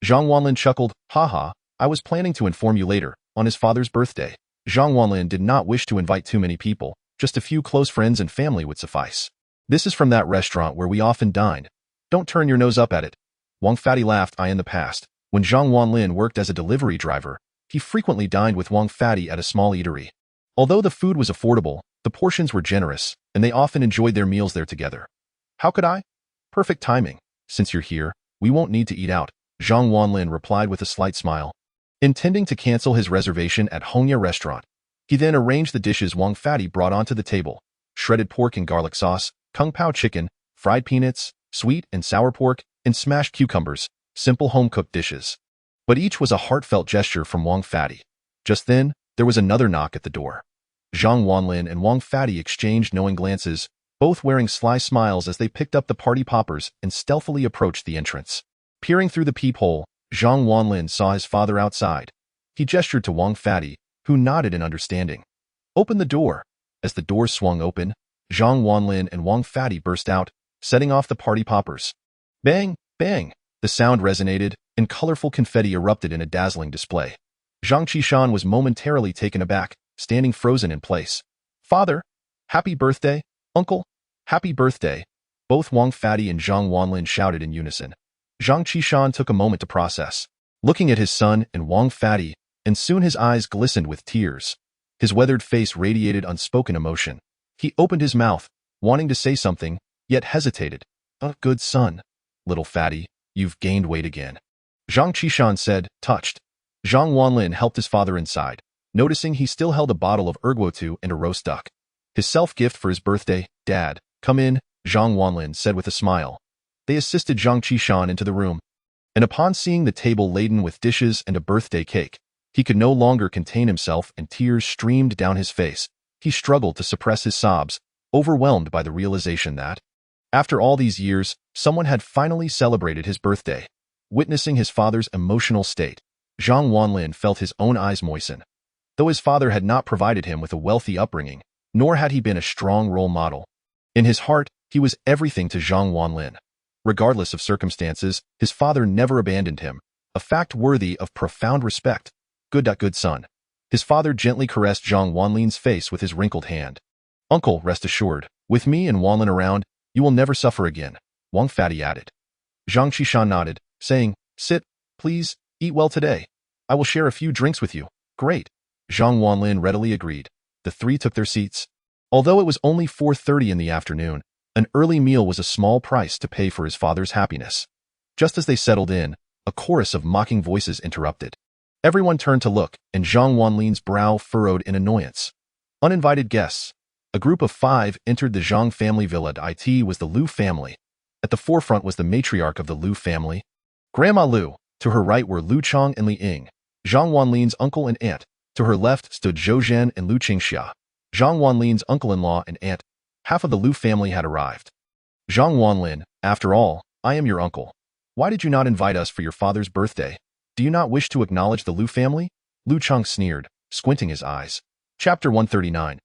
Zhang Wanlin chuckled, haha, I was planning to inform you later, on his father's birthday. Zhang Wanlin did not wish to invite too many people, just a few close friends and family would suffice. This is from that restaurant where we often dined. Don't turn your nose up at it. Wang Fatty laughed. In the past, when Zhang Wanlin worked as a delivery driver, he frequently dined with Wang Fatty at a small eatery. Although the food was affordable, the portions were generous, and they often enjoyed their meals there together. How could I? Perfect timing. Since you're here, we won't need to eat out, Zhang Wanlin replied with a slight smile. Intending to cancel his reservation at Hongya restaurant, he then arranged the dishes Wang Fatty brought onto the table: shredded pork and garlic sauce, kung pao chicken, fried peanuts, sweet and sour pork, and smashed cucumbers, simple home-cooked dishes. But each was a heartfelt gesture from Wang Fatty. Just then, there was another knock at the door. Zhang Wanlin and Wang Fatty exchanged knowing glances, both wearing sly smiles as they picked up the party poppers and stealthily approached the entrance. Peering through the peephole, Zhang Wanlin saw his father outside. He gestured to Wang Fatty, who nodded in understanding. Open the door. As the door swung open, Zhang Wanlin and Wang Fatty burst out, setting off the party poppers. Bang, bang! The sound resonated, and colorful confetti erupted in a dazzling display. Zhang Qishan was momentarily taken aback, standing frozen in place. Father! Happy birthday! Uncle! Happy birthday! Both Wang Fatty and Zhang Wanlin shouted in unison. Zhang Qishan took a moment to process, looking at his son and Wang Fatty, and soon his eyes glistened with tears. His weathered face radiated unspoken emotion. He opened his mouth, wanting to say something, yet hesitated. Good son. Little Fatty, you've gained weight again. Zhang Qishan said, touched. Zhang Wanlin helped his father inside, noticing he still held a bottle of erguotu and a roast duck. His self-gift for his birthday. Dad, come in, Zhang Wanlin said with a smile. They assisted Zhang Qishan into the room, and upon seeing the table laden with dishes and a birthday cake, he could no longer contain himself and tears streamed down his face. He struggled to suppress his sobs, overwhelmed by the realization that, after all these years, someone had finally celebrated his birthday. Witnessing his father's emotional state, Zhang Wanlin felt his own eyes moisten. Though his father had not provided him with a wealthy upbringing, nor had he been a strong role model, in his heart, he was everything to Zhang Wanlin. Regardless of circumstances, his father never abandoned him, a fact worthy of profound respect. Good son. His father gently caressed Zhang Wanlin's face with his wrinkled hand. Uncle, rest assured, with me and Wanlin around, you will never suffer again, Wang Fatty added. Zhang Qishan nodded, saying, sit, please, eat well today. I will share a few drinks with you. Great. Zhang Wanlin readily agreed. The three took their seats. Although it was only 4:30 in the afternoon, an early meal was a small price to pay for his father's happiness. Just as they settled in, a chorus of mocking voices interrupted. Everyone turned to look, and Zhang Wanlin's brow furrowed in annoyance. Uninvited guests. A group of 5 entered the Zhang family villa. It was the Liu family. At the forefront was the matriarch of the Liu family, Grandma Liu. To her right were Liu Chong and Li Ying, Zhang Wanlin's uncle and aunt. To her left stood Zhou Zhen and Liu Qingxia, Zhang Wanlin's uncle-in-law and aunt. Half of the Liu family had arrived. Zhang Wanlin, after all, I am your uncle. Why did you not invite us for your father's birthday? Do you not wish to acknowledge the Liu family? Liu Chong sneered, squinting his eyes. Chapter 139.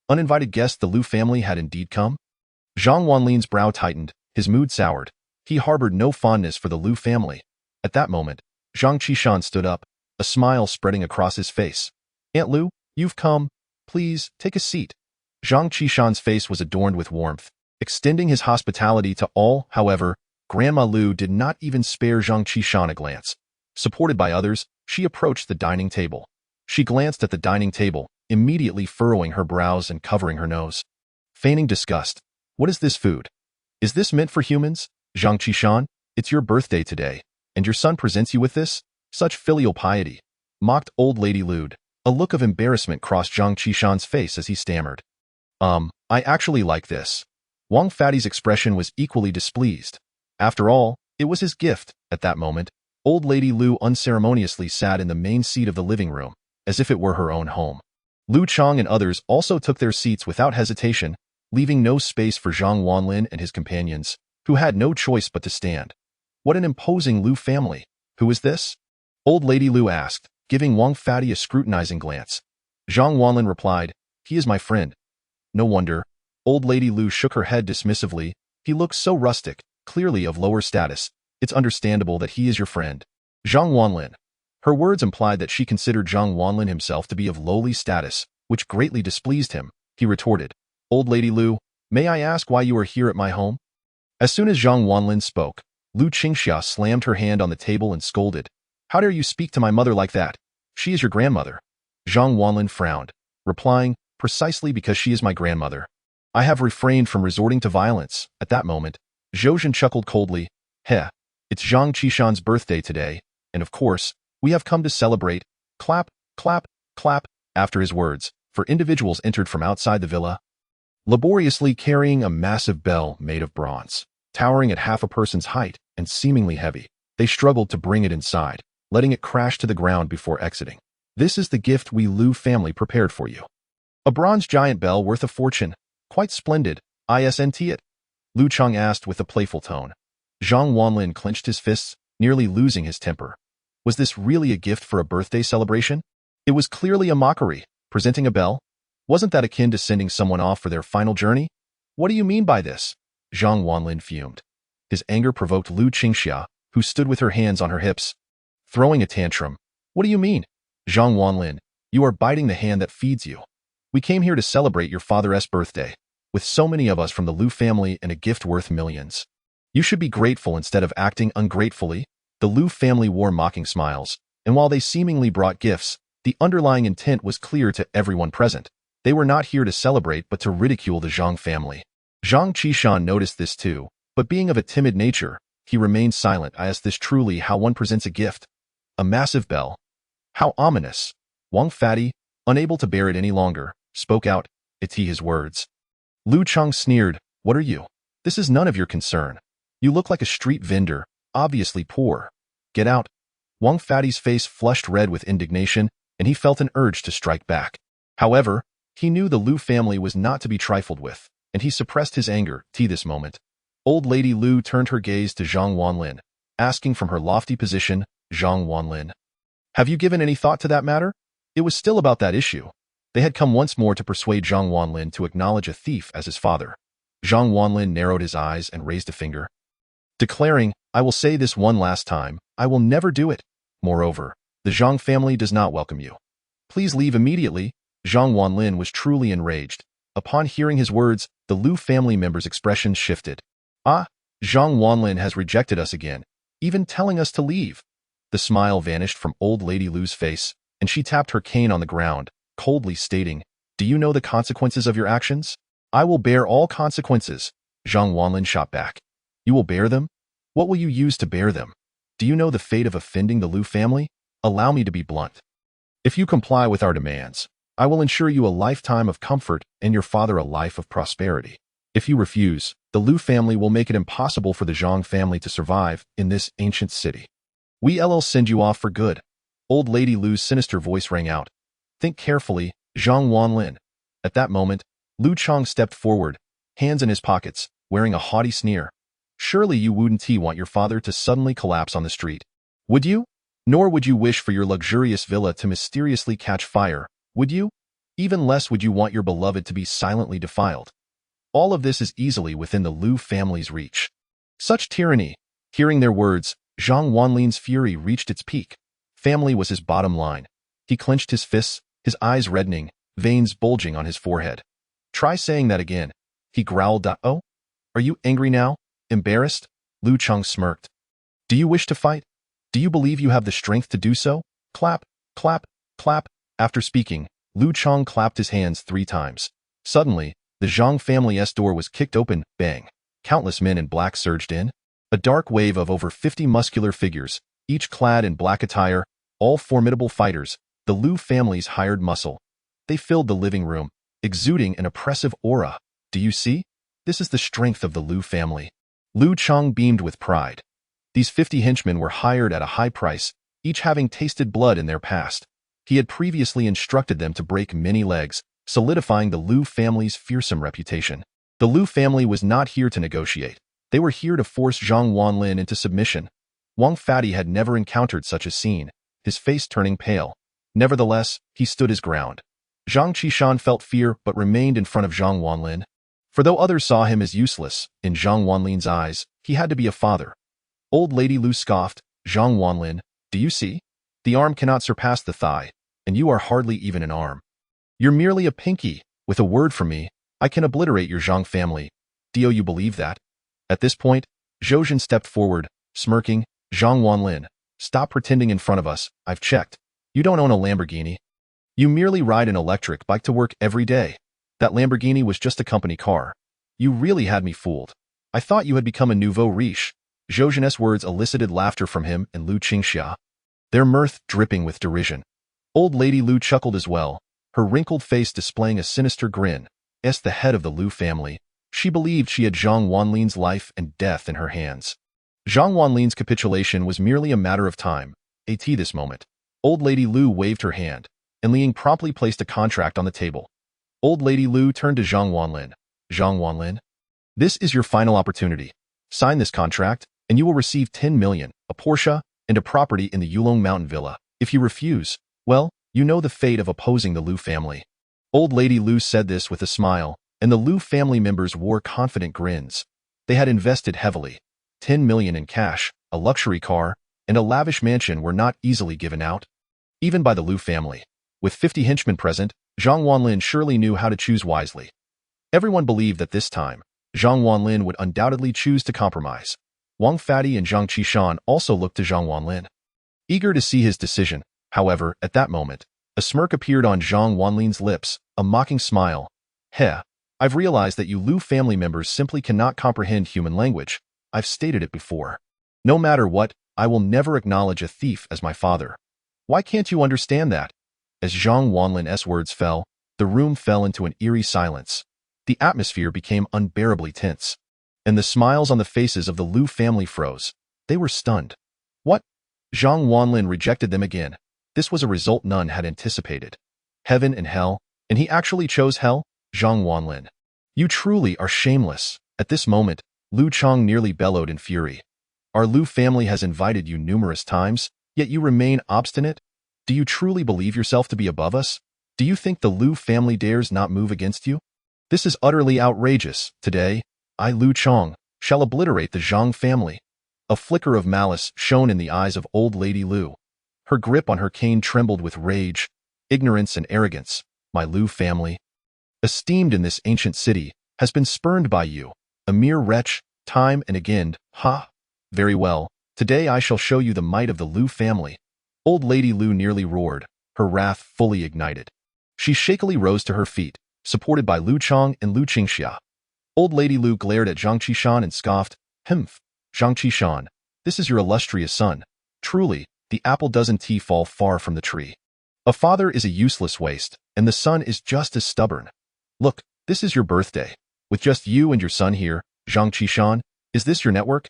Uninvited guests. The Liu family had indeed come? Zhang Wanlin's brow tightened, his mood soured. He harbored no fondness for the Liu family. At that moment, Zhang Qishan stood up, a smile spreading across his face. Aunt Liu, you've come. Please, take a seat. Zhang Qishan's face was adorned with warmth, extending his hospitality to all. However, Grandma Liu did not even spare Zhang Qishan a glance. Supported by others, she approached the dining table. She glanced at the dining table, immediately furrowing her brows and covering her nose. Feigning disgust. What is this food? Is this meant for humans? Zhang Qishan, it's your birthday today, and your son presents you with this? Such filial piety, mocked old lady Liu. A look of embarrassment crossed Zhang Qishan's face as he stammered. I actually like this. Wang Fatty's expression was equally displeased. After all, it was his gift. At that moment, old lady Liu unceremoniously sat in the main seat of the living room, as if it were her own home. Liu Chong and others also took their seats without hesitation. leaving no space for Zhang Wanlin and his companions, who had no choice but to stand. What an imposing Lu family. Who is this? Old Lady Lu asked, giving Wang Fatty a scrutinizing glance. Zhang Wanlin replied, he is my friend. No wonder. Old Lady Lu shook her head dismissively. He looks so rustic, clearly of lower status. It's understandable that he is your friend. Zhang Wanlin. Her words implied that she considered Zhang Wanlin himself to be of lowly status, which greatly displeased him. He retorted, Old Lady Lu, may I ask why you are here at my home? As soon as Zhang Wanlin spoke, Lu Qingxia slammed her hand on the table and scolded. How dare you speak to my mother like that? She is your grandmother. Zhang Wanlin frowned, replying, precisely because she is my grandmother. I have refrained from resorting to violence. At that moment, Zhou chuckled coldly. Heh, it's Zhang Qishan's birthday today, and of course, we have come to celebrate. Clap, clap, clap. After his words, for individuals entered from outside the villa, laboriously carrying a massive bell made of bronze, towering at half a person's height and seemingly heavy. They struggled to bring it inside, letting it crash to the ground before exiting. This is the gift we Lu family prepared for you. A bronze giant bell worth a fortune. Quite splendid, isn't it? Lu Chang asked with a playful tone. Zhang Wanlin clenched his fists, nearly losing his temper. Was this really a gift for a birthday celebration? It was clearly a mockery. Presenting a bell? Wasn't that akin to sending someone off for their final journey? What do you mean by this? Zhang Wanlin fumed. His anger provoked Lu Qingxia, who stood with her hands on her hips, throwing a tantrum. What do you mean? Zhang Wanlin, you are biting the hand that feeds you. We came here to celebrate your father's birthday, with so many of us from the Lu family and a gift worth millions. You should be grateful instead of acting ungratefully. The Lu family wore mocking smiles, and while they seemingly brought gifts, the underlying intent was clear to everyone present. They were not here to celebrate but to ridicule the Zhang family. Zhang Qishan noticed this too, but being of a timid nature, he remained silent. Is this truly how one presents a gift? A massive bell. How ominous. Wang Fatty, unable to bear it any longer, spoke out, his words. Lu Chang sneered, what are you? This is none of your concern. You look like a street vendor, obviously poor. Get out. Wang Fatty's face flushed red with indignation, and he felt an urge to strike back. However, he knew the Lu family was not to be trifled with, and he suppressed his anger. This moment, Old Lady Lu turned her gaze to Zhang Wanlin, asking from her lofty position, Zhang Wanlin, have you given any thought to that matter? It was still about that issue. They had come once more to persuade Zhang Wanlin to acknowledge a thief as his father. Zhang Wanlin narrowed his eyes and raised a finger, declaring, I will say this one last time, I will never do it. Moreover, the Zhang family does not welcome you. Please leave immediately. Zhang Wanlin was truly enraged. Upon hearing his words, the Lu family members' expressions shifted. Ah, Zhang Wanlin has rejected us again, even telling us to leave. The smile vanished from Old Lady Lu's face, and she tapped her cane on the ground, coldly stating, do you know the consequences of your actions? I will bear all consequences. Zhang Wanlin shot back. You will bear them? What will you use to bear them? Do you know the fate of offending the Lu family? Allow me to be blunt. If you comply with our demands, I will ensure you a lifetime of comfort and your father a life of prosperity. If you refuse, the Lu family will make it impossible for the Zhang family to survive in this ancient city. We'll send you off for good. Old Lady Lu's sinister voice rang out. Think carefully, Zhang Wanlin. At that moment, Lu Chang stepped forward, hands in his pockets, wearing a haughty sneer. Surely you wouldn't want your father to suddenly collapse on the street, would you? Nor would you wish for your luxurious villa to mysteriously catch fire, would you? Even less would you want your beloved to be silently defiled. All of this is easily within the Lu family's reach. Such tyranny. Hearing their words, Zhang Wanlin's fury reached its peak. Family was his bottom line. He clenched his fists, his eyes reddening, veins bulging on his forehead. Try saying that again. He growled. Oh? Are you angry now? Embarrassed? Lu Chang smirked. Do you wish to fight? Do you believe you have the strength to do so? Clap, clap, clap. After speaking, Lu Chang clapped his hands 3 times. Suddenly, the Zhang family's door was kicked open, bang. Countless men in black surged in. A dark wave of over 50 muscular figures, each clad in black attire, all formidable fighters, the Lu family's hired muscle. They filled the living room, exuding an oppressive aura. Do you see? This is the strength of the Lu family. Lu Chang beamed with pride. These 50 henchmen were hired at a high price, each having tasted blood in their past. He had previously instructed them to break many legs, solidifying the Lu family's fearsome reputation. The Lu family was not here to negotiate. They were here to force Zhang Wanlin into submission. Wang Fatty had never encountered such a scene, his face turning pale. Nevertheless, he stood his ground. Zhang Qishan felt fear but remained in front of Zhang Wanlin. For though others saw him as useless, in Zhang Wanlin's eyes, he had to be a father. Old Lady Lu scoffed, "Zhang Wanlin, do you see? The arm cannot surpass the thigh, and you are hardly even an arm. You're merely a pinky. With a word from me, I can obliterate your Zhang family. Do you believe that?" At this point, Zhou stepped forward, smirking, "Zhang Wanlin, stop pretending in front of us. I've checked. You don't own a Lamborghini. You merely ride an electric bike to work every day. That Lamborghini was just a company car. You really had me fooled. I thought you had become a nouveau riche." Zhou's words elicited laughter from him and Lu Qingxia, their mirth dripping with derision. Old Lady Lu chuckled as well, her wrinkled face displaying a sinister grin. As the head of the Lu family, she believed she had Zhang Wanlin's life and death in her hands. Zhang Wanlin's capitulation was merely a matter of time. At this moment, Old Lady Lu waved her hand, and Liang promptly placed a contract on the table. Old Lady Lu turned to Zhang Wanlin. "Zhang Wanlin, this is your final opportunity. Sign this contract, and you will receive 10 million, a Porsche, and a property in the Yulong Mountain Villa. If you refuse, well, you know the fate of opposing the Lu family." Old Lady Lu said this with a smile, and the Lu family members wore confident grins. They had invested heavily. 10 million in cash, a luxury car, and a lavish mansion were not easily given out, even by the Lu family. With 50 henchmen present, Zhang Wanlin surely knew how to choose wisely. Everyone believed that this time, Zhang Wanlin would undoubtedly choose to compromise. Wang Fatty and Zhang Qishan also looked to Zhang Wanlin, eager to see his decision. However, at that moment, a smirk appeared on Zhang Wanlin's lips, a mocking smile. "Heh, I've realized that you Lu family members simply cannot comprehend human language. I've stated it before. No matter what, I will never acknowledge a thief as my father. Why can't you understand that?" As Zhang Wanlin's words fell, the room fell into an eerie silence. The atmosphere became unbearably tense, and the smiles on the faces of the Lu family froze. They were stunned. What? Zhang Wanlin rejected them again. This was a result none had anticipated. Heaven and hell, and he actually chose hell? Zhang Wanlin, you truly are shameless. At this moment, Lu Chong nearly bellowed in fury. Our Lu family has invited you numerous times, yet you remain obstinate? Do you truly believe yourself to be above us? Do you think the Lu family dares not move against you? This is utterly outrageous. Today, I, Lu Chong, shall obliterate the Zhang family. A flicker of malice shone in the eyes of old Lady Lu. Her grip on her cane trembled with rage, ignorance, and arrogance. My Lu family, esteemed in this ancient city, has been spurned by you, a mere wretch, time and again. Ha! Very well, today I shall show you the might of the Lu family. Old Lady Lu nearly roared, her wrath fully ignited. She shakily rose to her feet, supported by Lu Chong and Lu Qingxia. Old Lady Lu glared at Zhang Qishan and scoffed, "Humph, Zhang Qishan, this is your illustrious son. Truly, the apple doesn't fall far from the tree. A father is a useless waste, and the son is just as stubborn. Look, this is your birthday. With just you and your son here, Zhang Qishan, is this your network?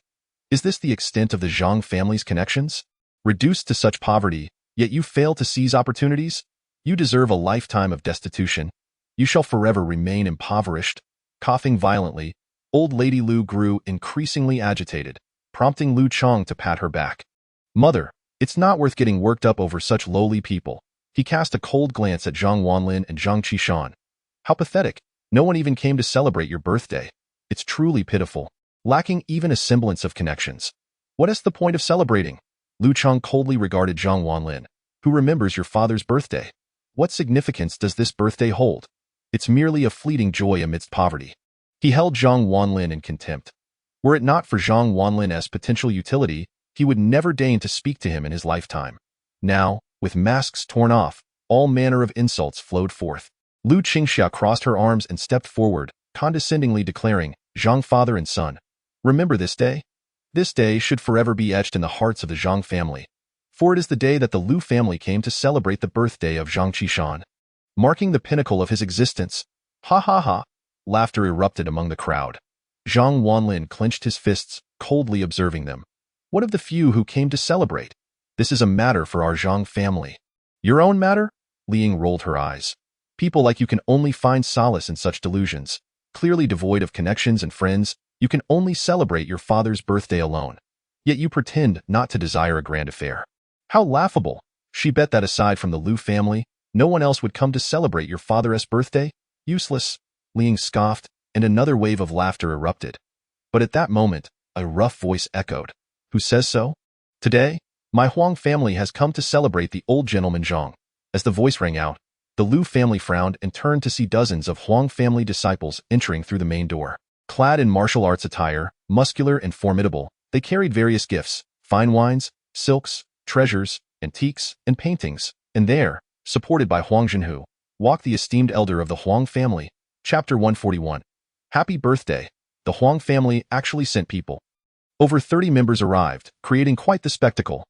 Is this the extent of the Zhang family's connections? Reduced to such poverty, yet you fail to seize opportunities? You deserve a lifetime of destitution. You shall forever remain impoverished." Coughing violently, old Lady Lu grew increasingly agitated, prompting Lu Chong to pat her back. "Mother, it's not worth getting worked up over such lowly people." He cast a cold glance at Zhang Wanlin and Zhang Qishan. "How pathetic. No one even came to celebrate your birthday. It's truly pitiful, lacking even a semblance of connections. What is the point of celebrating?" Lu Chong coldly regarded Zhang Wanlin. "Who remembers your father's birthday? What significance does this birthday hold? It's merely a fleeting joy amidst poverty." He held Zhang Wanlin in contempt. Were it not for Zhang Wanlin's potential utility, he would never deign to speak to him in his lifetime. Now, with masks torn off, all manner of insults flowed forth. Lu Qingxia crossed her arms and stepped forward, condescendingly declaring, "Zhang father and son, remember this day? This day should forever be etched in the hearts of the Zhang family, for it is the day that the Lu family came to celebrate the birthday of Zhang Qishan, marking the pinnacle of his existence." Ha ha ha! Laughter erupted among the crowd. Zhang Wanlin clenched his fists, coldly observing them. "What of the few who came to celebrate? This is a matter for our Zhang family." "Your own matter?" Liang rolled her eyes. "People like you can only find solace in such delusions. Clearly devoid of connections and friends, you can only celebrate your father's birthday alone. Yet you pretend not to desire a grand affair. How laughable! She bet that aside from the Liu family, no one else would come to celebrate your father's birthday? Useless, Liang scoffed, and another wave of laughter erupted. But at that moment, a rough voice echoed. Who says so? Today, my Huang family has come to celebrate the old gentleman Zhang. As the voice rang out, the Liu family frowned and turned to see dozens of Huang family disciples entering through the main door. Clad in martial arts attire, muscular and formidable, they carried various gifts, fine wines, silks, treasures, antiques, and paintings. And there, supported by Huang Zhenhu, walked the esteemed elder of the Huang family. Chapter 141. Happy birthday! The Huang family actually sent people. Over 30 members arrived, creating quite the spectacle.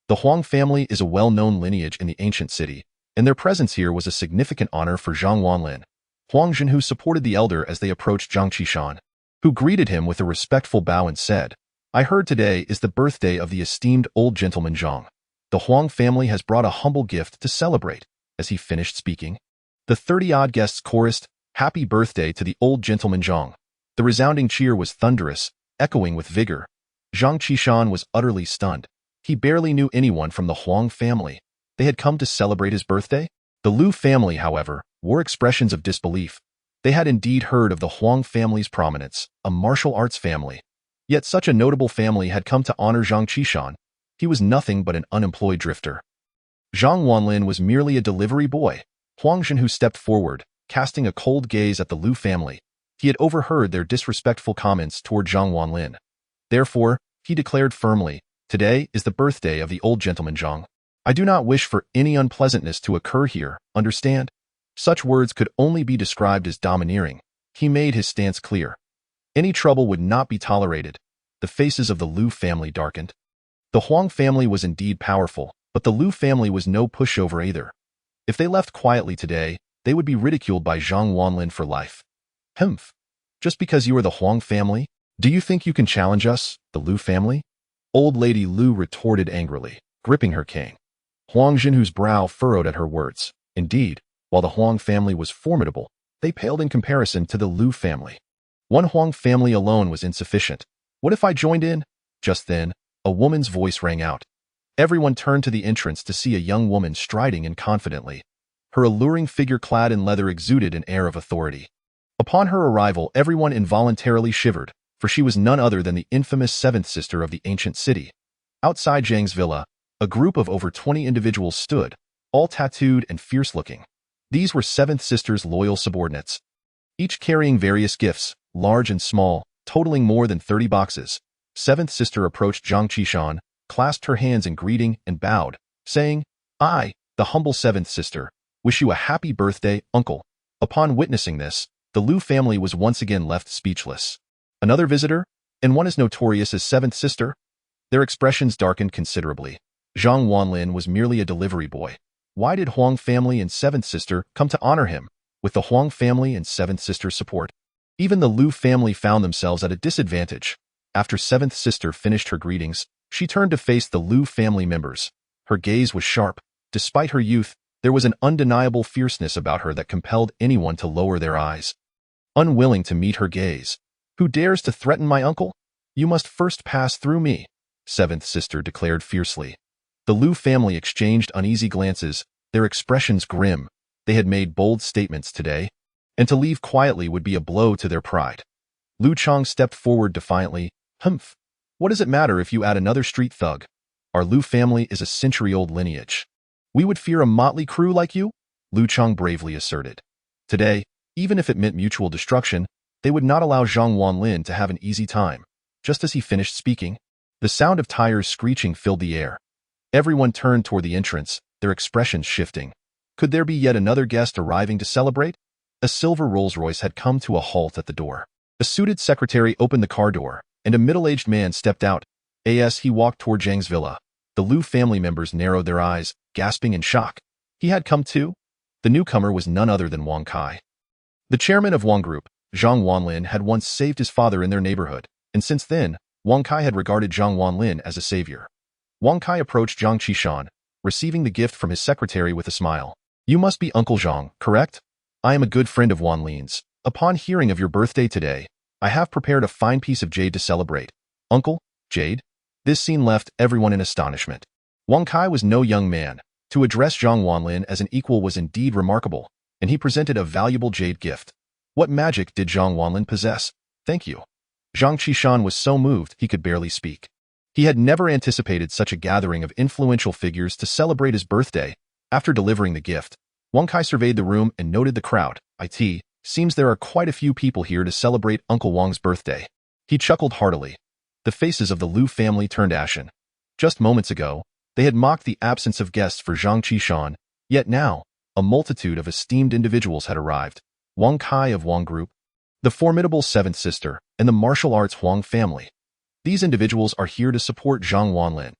The Huang family is a well-known lineage in the ancient city, and their presence here was a significant honor for Zhang Wanlin. Huang Zhenhu supported the elder as they approached Zhang Qishan, who greeted him with a respectful bow and said, I heard today is the birthday of the esteemed old gentleman Zhang. The Huang family has brought a humble gift to celebrate. As he finished speaking, the 30-odd guests chorused, Happy birthday to the old gentleman Zhang. The resounding cheer was thunderous, echoing with vigor. Zhang Qishan was utterly stunned. He barely knew anyone from the Huang family. They had come to celebrate his birthday? The Liu family, however, wore expressions of disbelief. They had indeed heard of the Huang family's prominence, a martial arts family. Yet such a notable family had come to honor Zhang Qishan. He was nothing but an unemployed drifter. Zhang Wanlin was merely a delivery boy. Huang Zhenhu stepped forward, casting a cold gaze at the Liu family. He had overheard their disrespectful comments toward Zhang Wanlin. Therefore, he declared firmly, Today is the birthday of the old gentleman Zhang. I do not wish for any unpleasantness to occur here, understand? Such words could only be described as domineering. He made his stance clear. Any trouble would not be tolerated. The faces of the Liu family darkened. The Huang family was indeed powerful, but the Liu family was no pushover either. If they left quietly today, they would be ridiculed by Zhang Wanlin for life. Humph. Just because you are the Huang family? Do you think you can challenge us, the Liu family? Old Lady Liu retorted angrily, gripping her cane. Huang Zhenhu's brow furrowed at her words. Indeed, while the Huang family was formidable, they paled in comparison to the Liu family. One Huang family alone was insufficient. What if I joined in? Just then, a woman's voice rang out. Everyone turned to the entrance to see a young woman striding in confidently. Her alluring figure clad in leather exuded an air of authority. Upon her arrival, everyone involuntarily shivered, for she was none other than the infamous seventh sister of the ancient city. Outside Zhang's villa, a group of over 20 individuals stood, all tattooed and fierce-looking. These were seventh sister's loyal subordinates, each carrying various gifts, large and small, totaling more than 30 boxes. Seventh sister approached Zhang Qishan, clasped her hands in greeting and bowed, saying, I, the humble seventh sister, wish you a happy birthday, uncle. Upon witnessing this, the Liu family was once again left speechless. Another visitor, and one as notorious as seventh sister? Their expressions darkened considerably. Zhang Wanlin was merely a delivery boy. Why did Huang family and seventh sister come to honor him, with the Huang family and seventh sister's support? Even the Liu family found themselves at a disadvantage. After seventh sister finished her greetings, she turned to face the Liu family members. Her gaze was sharp. Despite her youth, there was an undeniable fierceness about her that compelled anyone to lower their eyes. Unwilling to meet her gaze, who dares to threaten my uncle? You must first pass through me, seventh sister declared fiercely. The Liu family exchanged uneasy glances, their expressions grim. They had made bold statements today, and to leave quietly would be a blow to their pride. Lu Chang stepped forward defiantly. Humph! What does it matter if you add another street thug? Our Liu family is a century-old lineage. We would fear a motley crew like you? Lu Chang bravely asserted. Today, even if it meant mutual destruction, they would not allow Zhang Wanlin to have an easy time. Just as he finished speaking, the sound of tires screeching filled the air. Everyone turned toward the entrance, their expressions shifting. Could there be yet another guest arriving to celebrate? A silver Rolls-Royce had come to a halt at the door. A suited secretary opened the car door, and a middle-aged man stepped out. As he walked toward Zhang's villa, the Liu family members narrowed their eyes, gasping in shock. He had come too? The newcomer was none other than Wang Kai. The chairman of Wang Group, Zhang Wanlin, had once saved his father in their neighborhood, and since then, Wang Kai had regarded Zhang Wanlin as a savior. Wang Kai approached Zhang Qishan, receiving the gift from his secretary with a smile. You must be Uncle Zhang, correct? I am a good friend of Wanlin's. Upon hearing of your birthday today, I have prepared a fine piece of jade to celebrate. Uncle, jade? This scene left everyone in astonishment. Wang Kai was no young man. To address Zhang Wanlin as an equal was indeed remarkable, and he presented a valuable jade gift. What magic did Zhang Wanlin possess? Thank you. Zhang Qishan was so moved he could barely speak. He had never anticipated such a gathering of influential figures to celebrate his birthday. After delivering the gift, Wang Kai surveyed the room and noted the crowd. Seems there are quite a few people here to celebrate Uncle Wang's birthday. He chuckled heartily. The faces of the Lu family turned ashen. Just moments ago, they had mocked the absence of guests for Zhang Qishan, yet now, a multitude of esteemed individuals had arrived. Wang Kai of Wang Group, the formidable seventh sister, and the martial arts Huang family. These individuals are here to support Zhang Wanlin.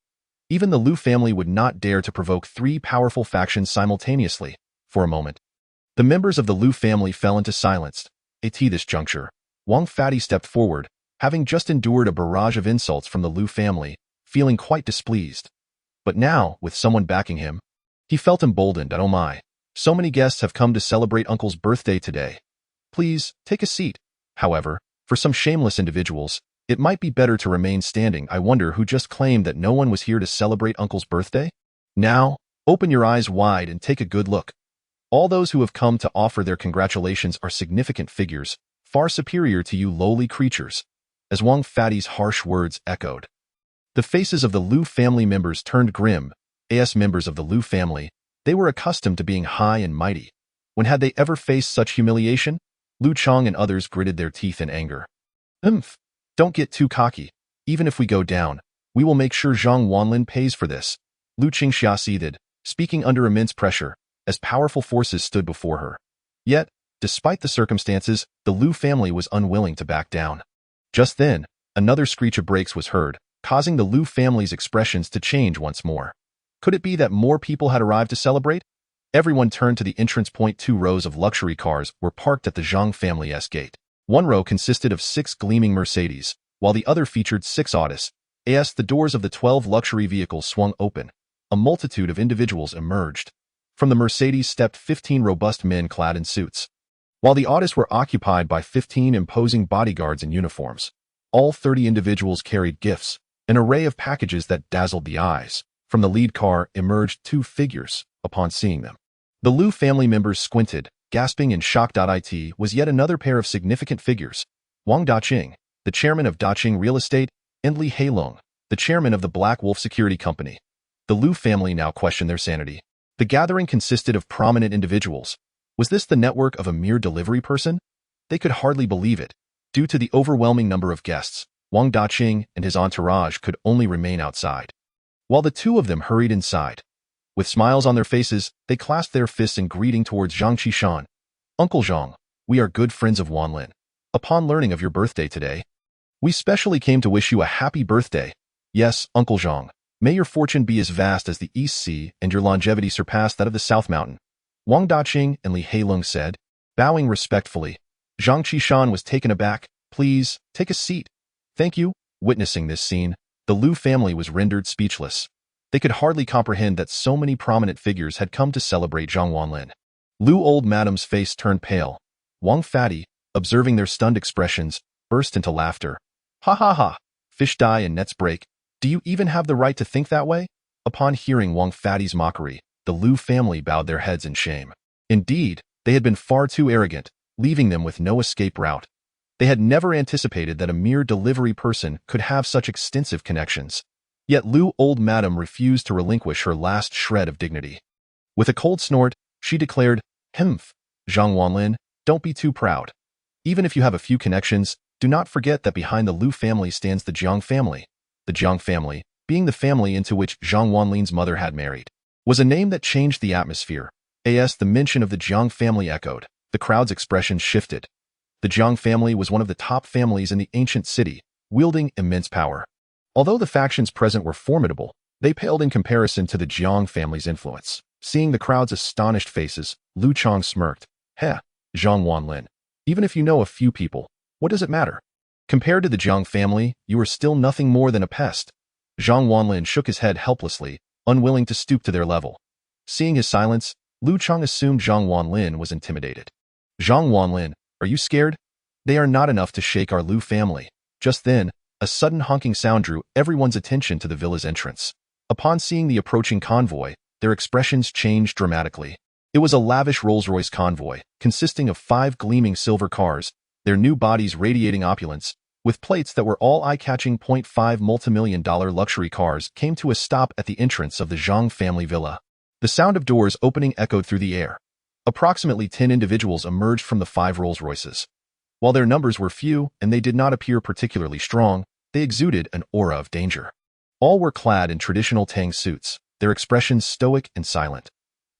Even the Lu family would not dare to provoke three powerful factions simultaneously. For a moment, the members of the Lu family fell into silence. At this juncture, Wang Fatty stepped forward, having just endured a barrage of insults from the Lu family, feeling quite displeased. But now, with someone backing him, he felt emboldened. Oh my, so many guests have come to celebrate Uncle's birthday today. Please, take a seat. However, for some shameless individuals, it might be better to remain standing. I wonder who just claimed that no one was here to celebrate Uncle's birthday? Now, open your eyes wide and take a good look. All those who have come to offer their congratulations are significant figures, far superior to you lowly creatures. As Wang Fatty's harsh words echoed, the faces of the Lu family members turned grim. As members of the Lu family, they were accustomed to being high and mighty. When had they ever faced such humiliation? Lu Chang and others gritted their teeth in anger. Don't get too cocky. Even if we go down, we will make sure Zhang Wanlin pays for this. Lu Qingxia seethed, speaking under immense pressure, as powerful forces stood before her. Yet, despite the circumstances, the Lu family was unwilling to back down. Just then, another screech of brakes was heard, causing the Lu family's expressions to change once more. Could it be that more people had arrived to celebrate? Everyone turned to the entrance point. 2 rows of luxury cars were parked at the Zhang family's gate. One row consisted of 6 gleaming Mercedes, while the other featured 6 Audis. As the doors of the 12 luxury vehicles swung open, a multitude of individuals emerged. From the Mercedes stepped 15 robust men clad in suits, while the Audis were occupied by 15 imposing bodyguards in uniforms. All 30 individuals carried gifts, an array of packages that dazzled the eyes. From the lead car emerged 2 figures. Upon seeing them, the Lu family members squinted, gasping in shock. It was yet another pair of significant figures. Wang Daqing, the chairman of Daqing Real Estate, and Li Heilong, the chairman of the Black Wolf Security Company. The Lu family now questioned their sanity. The gathering consisted of prominent individuals. Was this the network of a mere delivery person? They could hardly believe it. Due to the overwhelming number of guests, Wang Daqing and his entourage could only remain outside, while the 2 of them hurried inside. With smiles on their faces, they clasped their fists in greeting towards Zhang Qishan. Uncle Zhang, we are good friends of Wanlin. Upon learning of your birthday today, we specially came to wish you a happy birthday. Yes, Uncle Zhang, may your fortune be as vast as the East Sea and your longevity surpass that of the South Mountain. Wang Daqing and Li Heilong said, bowing respectfully. Zhang Qishan was taken aback. Please, take a seat. Thank you. Witnessing this scene, the Lu family was rendered speechless. They could hardly comprehend that so many prominent figures had come to celebrate Zhang Wanlin. Lu old madam's face turned pale. Wang Fatty, observing their stunned expressions, burst into laughter. Ha ha ha, fish die and nets break. Do you even have the right to think that way? Upon hearing Wang Fatty's mockery, the Lu family bowed their heads in shame. Indeed, they had been far too arrogant, leaving them with no escape route. They had never anticipated that a mere delivery person could have such extensive connections. Yet Lu old madam refused to relinquish her last shred of dignity. With a cold snort, she declared, Zhang Wanlin, don't be too proud. Even if you have a few connections, do not forget that behind the Lu family stands the Jiang family. The Jiang family, being the family into which Zhang Wanlin's mother had married, was a name that changed the atmosphere. As the mention of the Jiang family echoed, the crowd's expressions shifted. The Jiang family was one of the top families in the ancient city, wielding immense power. Although the factions present were formidable, they paled in comparison to the Jiang family's influence. Seeing the crowd's astonished faces, Lu Chang smirked. Zhang Wanlin, even if you know a few people, what does it matter? Compared to the Jiang family, you are still nothing more than a pest. Zhang Wanlin shook his head helplessly, unwilling to stoop to their level. Seeing his silence, Lu Chang assumed Zhang Wanlin was intimidated. Zhang Wanlin, Are you scared? They are not enough to shake our Lu family. Just then, a sudden honking sound drew everyone's attention to the villa's entrance. Upon seeing the approaching convoy, their expressions changed dramatically. It was a lavish Rolls-Royce convoy, consisting of 5 gleaming silver cars, their new bodies radiating opulence, with plates that were all eye-catching. 5 multimillion-dollar luxury cars came to a stop at the entrance of the Zhang family villa. The sound of doors opening echoed through the air. Approximately 10 individuals emerged from the 5 Rolls-Royces. While their numbers were few and they did not appear particularly strong, they exuded an aura of danger. All were clad in traditional Tang suits, their expressions stoic and silent.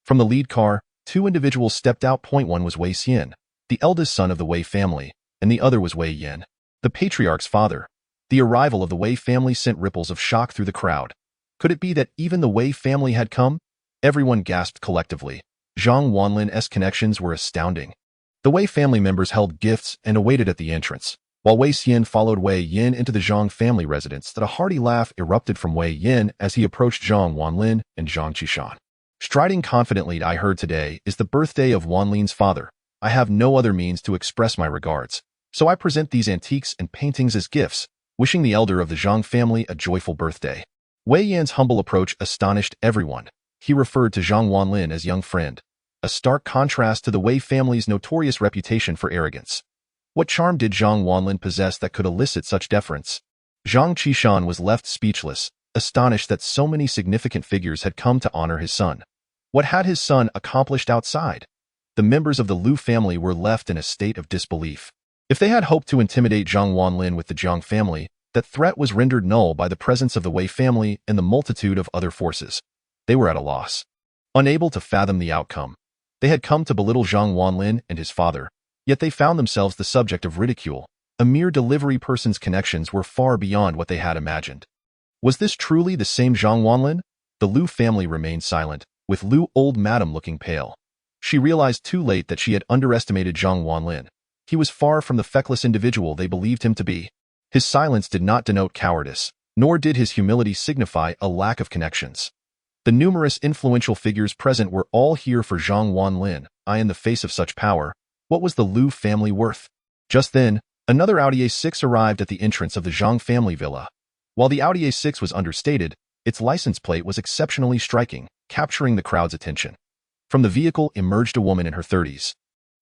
From the lead car, 2 individuals stepped out. One was Wei Xian, the eldest son of the Wei family, and the other was Wei Yin, the patriarch's father. The arrival of the Wei family sent ripples of shock through the crowd. Could it be that even the Wei family had come? Everyone gasped collectively. Zhang Wanlin's connections were astounding. The Wei family members held gifts and awaited at the entrance, while Wei Xian followed Wei Yin into the Zhang family residence. That a hearty laugh erupted from Wei Yin as he approached Zhang Wanlin and Zhang Qishan. Striding confidently, I heard today is the birthday of Wanlin's father. I have no other means to express my regards, so I present these antiques and paintings as gifts, wishing the elder of the Zhang family a joyful birthday. Wei Yan's humble approach astonished everyone. He referred to Zhang Wanlin as young friend, a stark contrast to the Wei family's notorious reputation for arrogance. What charm did Zhang Wanlin possess that could elicit such deference? Zhang Qishan was left speechless, astonished that so many significant figures had come to honor his son. What had his son accomplished outside? The members of the Lu family were left in a state of disbelief. If they had hoped to intimidate Zhang Wanlin with the Zhang family, that threat was rendered null by the presence of the Wei family and the multitude of other forces. They were at a loss. Unable to fathom the outcome, they had come to belittle Zhang Wanlin and his father, yet they found themselves the subject of ridicule. A mere delivery person's connections were far beyond what they had imagined. Was this truly the same Zhang Wanlin? The Lu family remained silent, with Lu old madam looking pale. She realized too late that she had underestimated Zhang Wanlin. He was far from the feckless individual they believed him to be. His silence did not denote cowardice, nor did his humility signify a lack of connections. The numerous influential figures present were all here for Zhang Wanlin. In the face of such power, what was the Lu family worth? Just then, another Audi A6 arrived at the entrance of the Zhang family villa. While the Audi A6 was understated, its license plate was exceptionally striking, capturing the crowd's attention. From the vehicle emerged a woman in her 30s,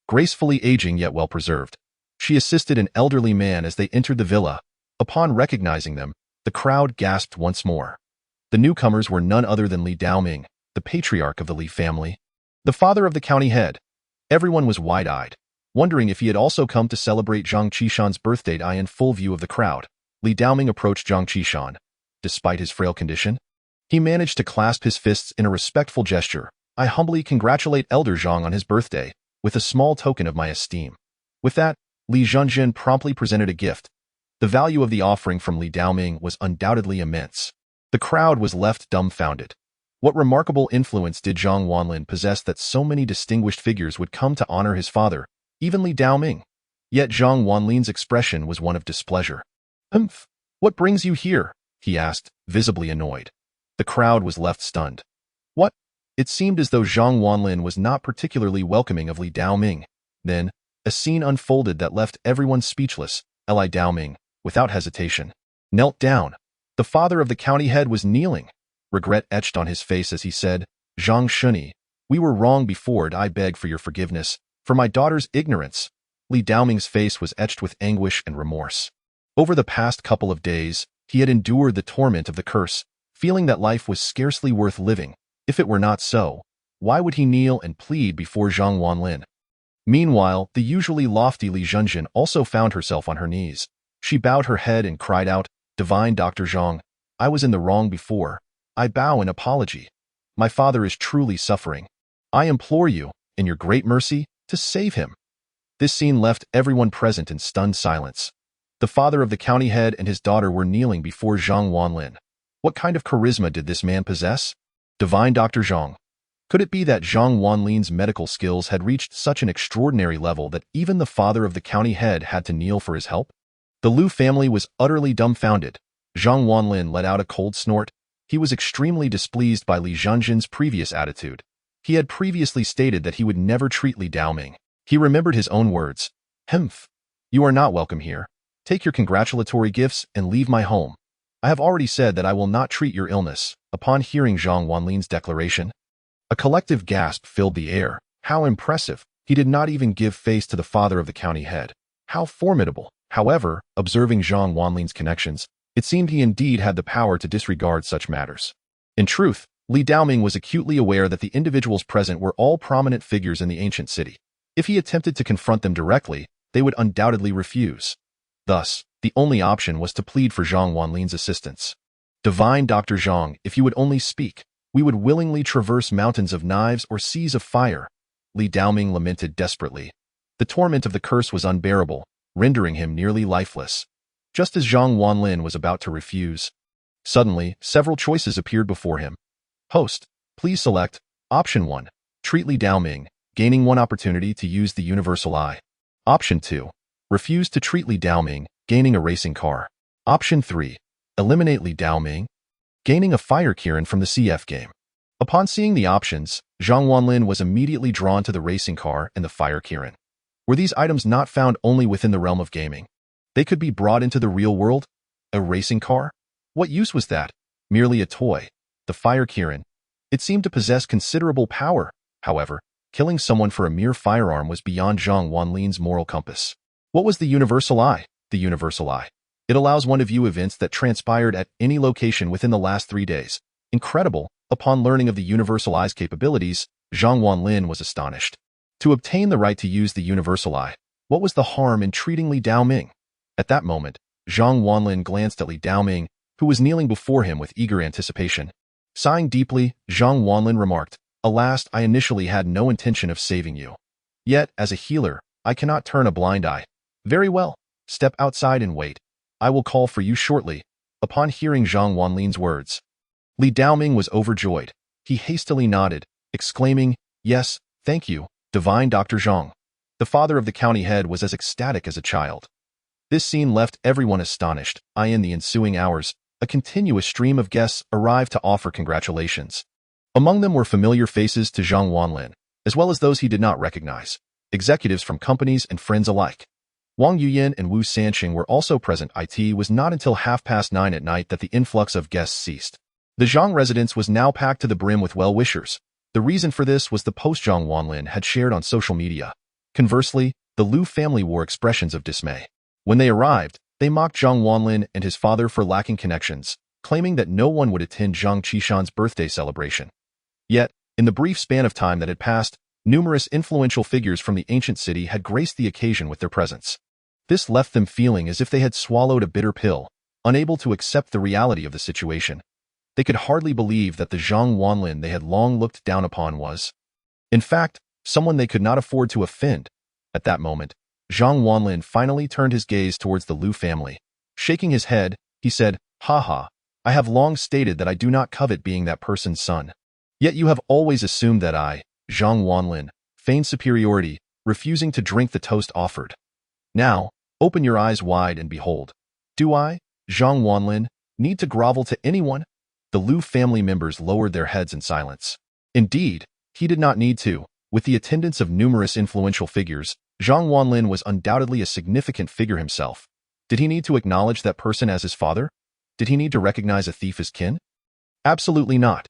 gracefully aging yet well-preserved. She assisted an elderly man as they entered the villa. Upon recognizing them, the crowd gasped once more. The newcomers were none other than Li Daoming, the patriarch of the Li family, the father of the county head. Everyone was wide-eyed, wondering if he had also come to celebrate Zhang Qishan's birthday. In full view of the crowd, Li Daoming approached Zhang Qishan. Despite his frail condition, he managed to clasp his fists in a respectful gesture. I humbly congratulate Elder Zhang on his birthday, with a small token of my esteem. With that, Li Zhenjin promptly presented a gift. The value of the offering from Li Daoming was undoubtedly immense. The crowd was left dumbfounded. What remarkable influence did Zhang Wanlin possess that so many distinguished figures would come to honor his father, even Li Daoming? Yet Zhang Wanlin's expression was one of displeasure. What brings you here? He asked, visibly annoyed. The crowd was left stunned. What? It seemed as though Zhang Wanlin was not particularly welcoming of Li Daoming. Then, a scene unfolded that left everyone speechless. Li Daoming, without hesitation, knelt down. The father of the county head was kneeling, regret etched on his face as he said, Zhang Shuni, we were wrong before. I beg for your forgiveness, for my daughter's ignorance. Li Daoming's face was etched with anguish and remorse. Over the past couple of days, he had endured the torment of the curse, feeling that life was scarcely worth living. If it were not so, why would he kneel and plead before Zhang Wanlin? Meanwhile, the usually lofty Li Zhenjin also found herself on her knees. She bowed her head and cried out, Divine Dr. Zhang, I was in the wrong before. I bow in apology. My father is truly suffering. I implore you, in your great mercy, to save him. This scene left everyone present in stunned silence. The father of the county head and his daughter were kneeling before Zhang Wanlin. What kind of charisma did this man possess? Divine Dr. Zhang. Could it be that Zhang Wanlin's medical skills had reached such an extraordinary level that even the father of the county head had to kneel for his help? The Lu family was utterly dumbfounded. Zhang Wanlin let out a cold snort. He was extremely displeased by Li Zhenjin's previous attitude. He had previously stated that he would never treat Li Daoming. He remembered his own words. Hemph. You are not welcome here. Take your congratulatory gifts and leave my home. I have already said that I will not treat your illness. Upon hearing Zhang Wanlin's declaration, a collective gasp filled the air. How impressive! He did not even give face to the father of the county head. How formidable! However, observing Zhang Wanlin's connections, it seemed he indeed had the power to disregard such matters. In truth, Li Daoming was acutely aware that the individuals present were all prominent figures in the ancient city. If he attempted to confront them directly, they would undoubtedly refuse. Thus, the only option was to plead for Zhang Wanlin's assistance. Divine Dr. Zhang, if you would only speak, we would willingly traverse mountains of knives or seas of fire. Li Daoming lamented desperately. The torment of the curse was unbearable, rendering him nearly lifeless. Just as Zhang Wanlin was about to refuse, suddenly, several choices appeared before him. Host, please select Option 1. Treat Li Daoming, gaining 1 opportunity to use the Universal Eye. Option 2. Refuse to treat Li Daoming, gaining a racing car. Option 3. Eliminate Li Daoming, gaining a fire Kirin from the CF game. Upon seeing the options, Zhang Wanlin was immediately drawn to the racing car and the fire Kirin. Were these items not found only within the realm of gaming? They could be brought into the real world? A racing car? What use was that? Merely a toy. The fire Kirin. It seemed to possess considerable power. However, killing someone for a mere firearm was beyond Zhang Wanlin's moral compass. What was the Universal Eye? The Universal Eye. It allows one to view events that transpired at any location within the last 3 days. Incredible. Upon learning of the Universal Eye's capabilities, Zhang Wanlin was astonished. To obtain the right to use the Universal Eye, what was the harm in treating Li Daoming? At that moment, Zhang Wanlin glanced at Li Daoming, who was kneeling before him with eager anticipation. Sighing deeply, Zhang Wanlin remarked, Alas, I initially had no intention of saving you. Yet, as a healer, I cannot turn a blind eye. Very well. Step outside and wait. I will call for you shortly. Upon hearing Zhang Wanlin's words, Li Daoming was overjoyed. He hastily nodded, exclaiming, Yes, thank you, Divine Dr. Zhang. The father of the county head was as ecstatic as a child. This scene left everyone astonished. In the ensuing hours, a continuous stream of guests arrived to offer congratulations. Among them were familiar faces to Zhang Wanlin, as well as those he did not recognize, executives from companies and friends alike. Wang Yuyan and Wu Sanqing were also present. It was not until 9:30 at night that the influx of guests ceased. The Zhang residence was now packed to the brim with well-wishers. The reason for this was the post Zhang Wanlin had shared on social media. Conversely, the Liu family wore expressions of dismay. When they arrived, they mocked Zhang Wanlin and his father for lacking connections, claiming that no one would attend Zhang Qishan's birthday celebration. Yet, in the brief span of time that had passed, numerous influential figures from the ancient city had graced the occasion with their presence. This left them feeling as if they had swallowed a bitter pill, unable to accept the reality of the situation. They could hardly believe that the Zhang Wanlin they had long looked down upon was, in fact, someone they could not afford to offend. At that moment, Zhang Wanlin finally turned his gaze towards the Liu family. Shaking his head, he said, Haha, I have long stated that I do not covet being that person's son. Yet you have always assumed that I, Zhang Wanlin, feigned superiority, refusing to drink the toast offered. Now, open your eyes wide and behold. Do I, Zhang Wanlin, need to grovel to anyone? The Liu family members lowered their heads in silence. Indeed, he did not need to. With the attendance of numerous influential figures, Zhang Wanlin was undoubtedly a significant figure himself. Did he need to acknowledge that person as his father? Did he need to recognize a thief as kin? Absolutely not.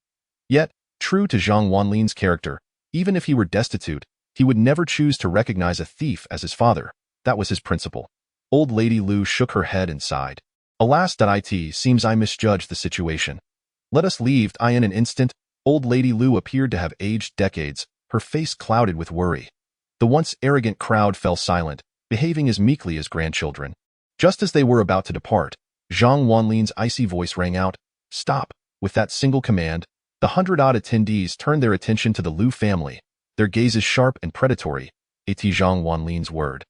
Yet, true to Zhang Wanlin's character, even if he were destitute, he would never choose to recognize a thief as his father. That was his principle. Old Lady Liu shook her head and sighed. Alas, it seems I misjudged the situation. Let us leave. In an instant, Old Lady Liu appeared to have aged decades, her face clouded with worry. The once arrogant crowd fell silent, behaving as meekly as grandchildren. Just as they were about to depart, Zhang Wanlin's icy voice rang out, Stop! With that single command, the 100-odd attendees turned their attention to the Liu family, their gazes sharp and predatory. Zhang Wanlin's word.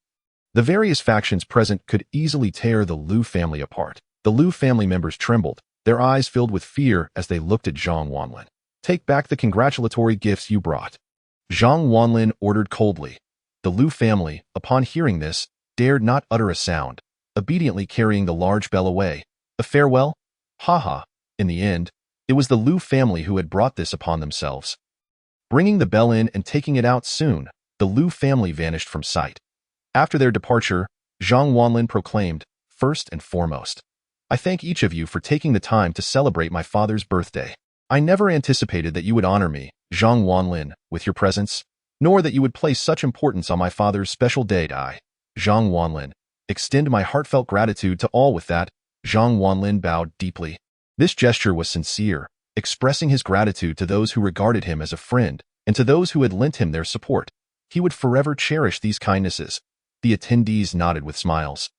The various factions present could easily tear the Liu family apart. The Liu family members trembled, their eyes filled with fear as they looked at Zhang Wanlin. Take back the congratulatory gifts you brought. Zhang Wanlin ordered coldly. The Liu family, upon hearing this, dared not utter a sound, obediently carrying the large bell away. A farewell? Haha. In the end, it was the Liu family who had brought this upon themselves. Bringing the bell in and taking it out soon, the Liu family vanished from sight. After their departure, Zhang Wanlin proclaimed, "First and foremost, I thank each of you for taking the time to celebrate my father's birthday. I never anticipated that you would honor me, Zhang Wanlin, with your presence, nor that you would place such importance on my father's special day. I, Zhang Wanlin, extend my heartfelt gratitude to all." With that, Zhang Wanlin bowed deeply. This gesture was sincere, expressing his gratitude to those who regarded him as a friend and to those who had lent him their support. He would forever cherish these kindnesses. The attendees nodded with smiles.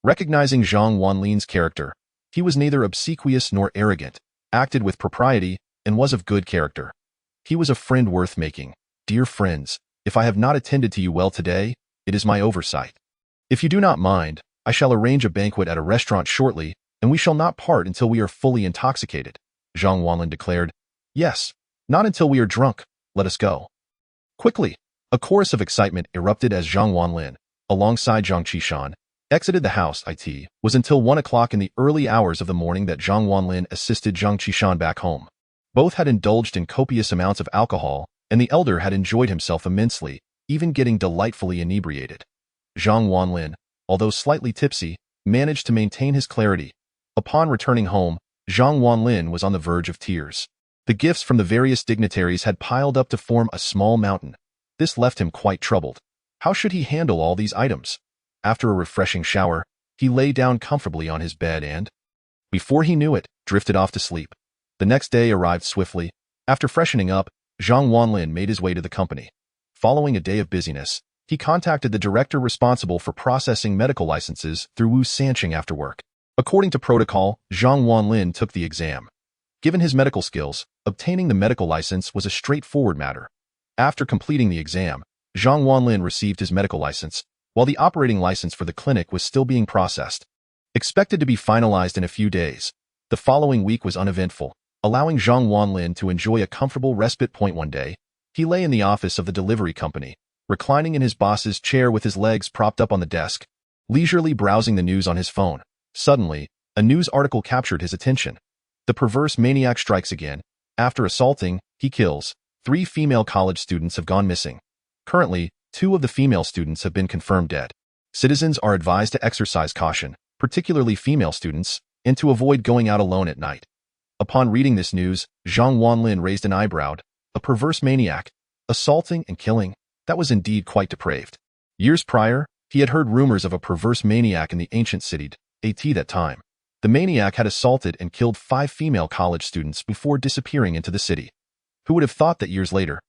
Recognizing Zhang Wanlin's character, he was neither obsequious nor arrogant, acted with propriety, and was of good character. He was a friend worth making. "Dear friends, if I have not attended to you well today, it is my oversight. If you do not mind, I shall arrange a banquet at a restaurant shortly, and we shall not part until we are fully intoxicated," Zhang Wanlin declared. "Yes, not until we are drunk. Let us go." Quickly, a chorus of excitement erupted as Zhang Wanlin, alongside Zhang Qishan, exited the house. It was until 1 o'clock in the early hours of the morning that Zhang Wanlin assisted Zhang Qishan back home. Both had indulged in copious amounts of alcohol, and the elder had enjoyed himself immensely, even getting delightfully inebriated. Zhang Wanlin, although slightly tipsy, managed to maintain his clarity. Upon returning home, Zhang Wanlin was on the verge of tears. The gifts from the various dignitaries had piled up to form a small mountain. This left him quite troubled. How should he handle all these items? After a refreshing shower, he lay down comfortably on his bed and, before he knew it, drifted off to sleep. The next day arrived swiftly. After freshening up, Zhang Wanlin made his way to the company. Following a day of busyness, he contacted the director responsible for processing medical licenses through Wu Sanqing after work. According to protocol, Zhang Wanlin took the exam. Given his medical skills, obtaining the medical license was a straightforward matter. After completing the exam, Zhang Wanlin received his medical license, while the operating license for the clinic was still being processed. Expected to be finalized in a few days, the following week was uneventful, allowing Zhang Wanlin to enjoy a comfortable respite. One day, he lay in the office of the delivery company, reclining in his boss's chair with his legs propped up on the desk, leisurely browsing the news on his phone. Suddenly, a news article captured his attention. The perverse maniac strikes again. After assaulting, he kills. 3 female college students have gone missing. Currently, 2 of the female students have been confirmed dead. Citizens are advised to exercise caution, particularly female students, and to avoid going out alone at night. Upon reading this news, Zhang Wanlin raised an eyebrow. A perverse maniac, assaulting and killing, that was indeed quite depraved. Years prior, he had heard rumors of a perverse maniac in the ancient city, At that time. The maniac had assaulted and killed 5 female college students before disappearing into the city. Who would have thought that years later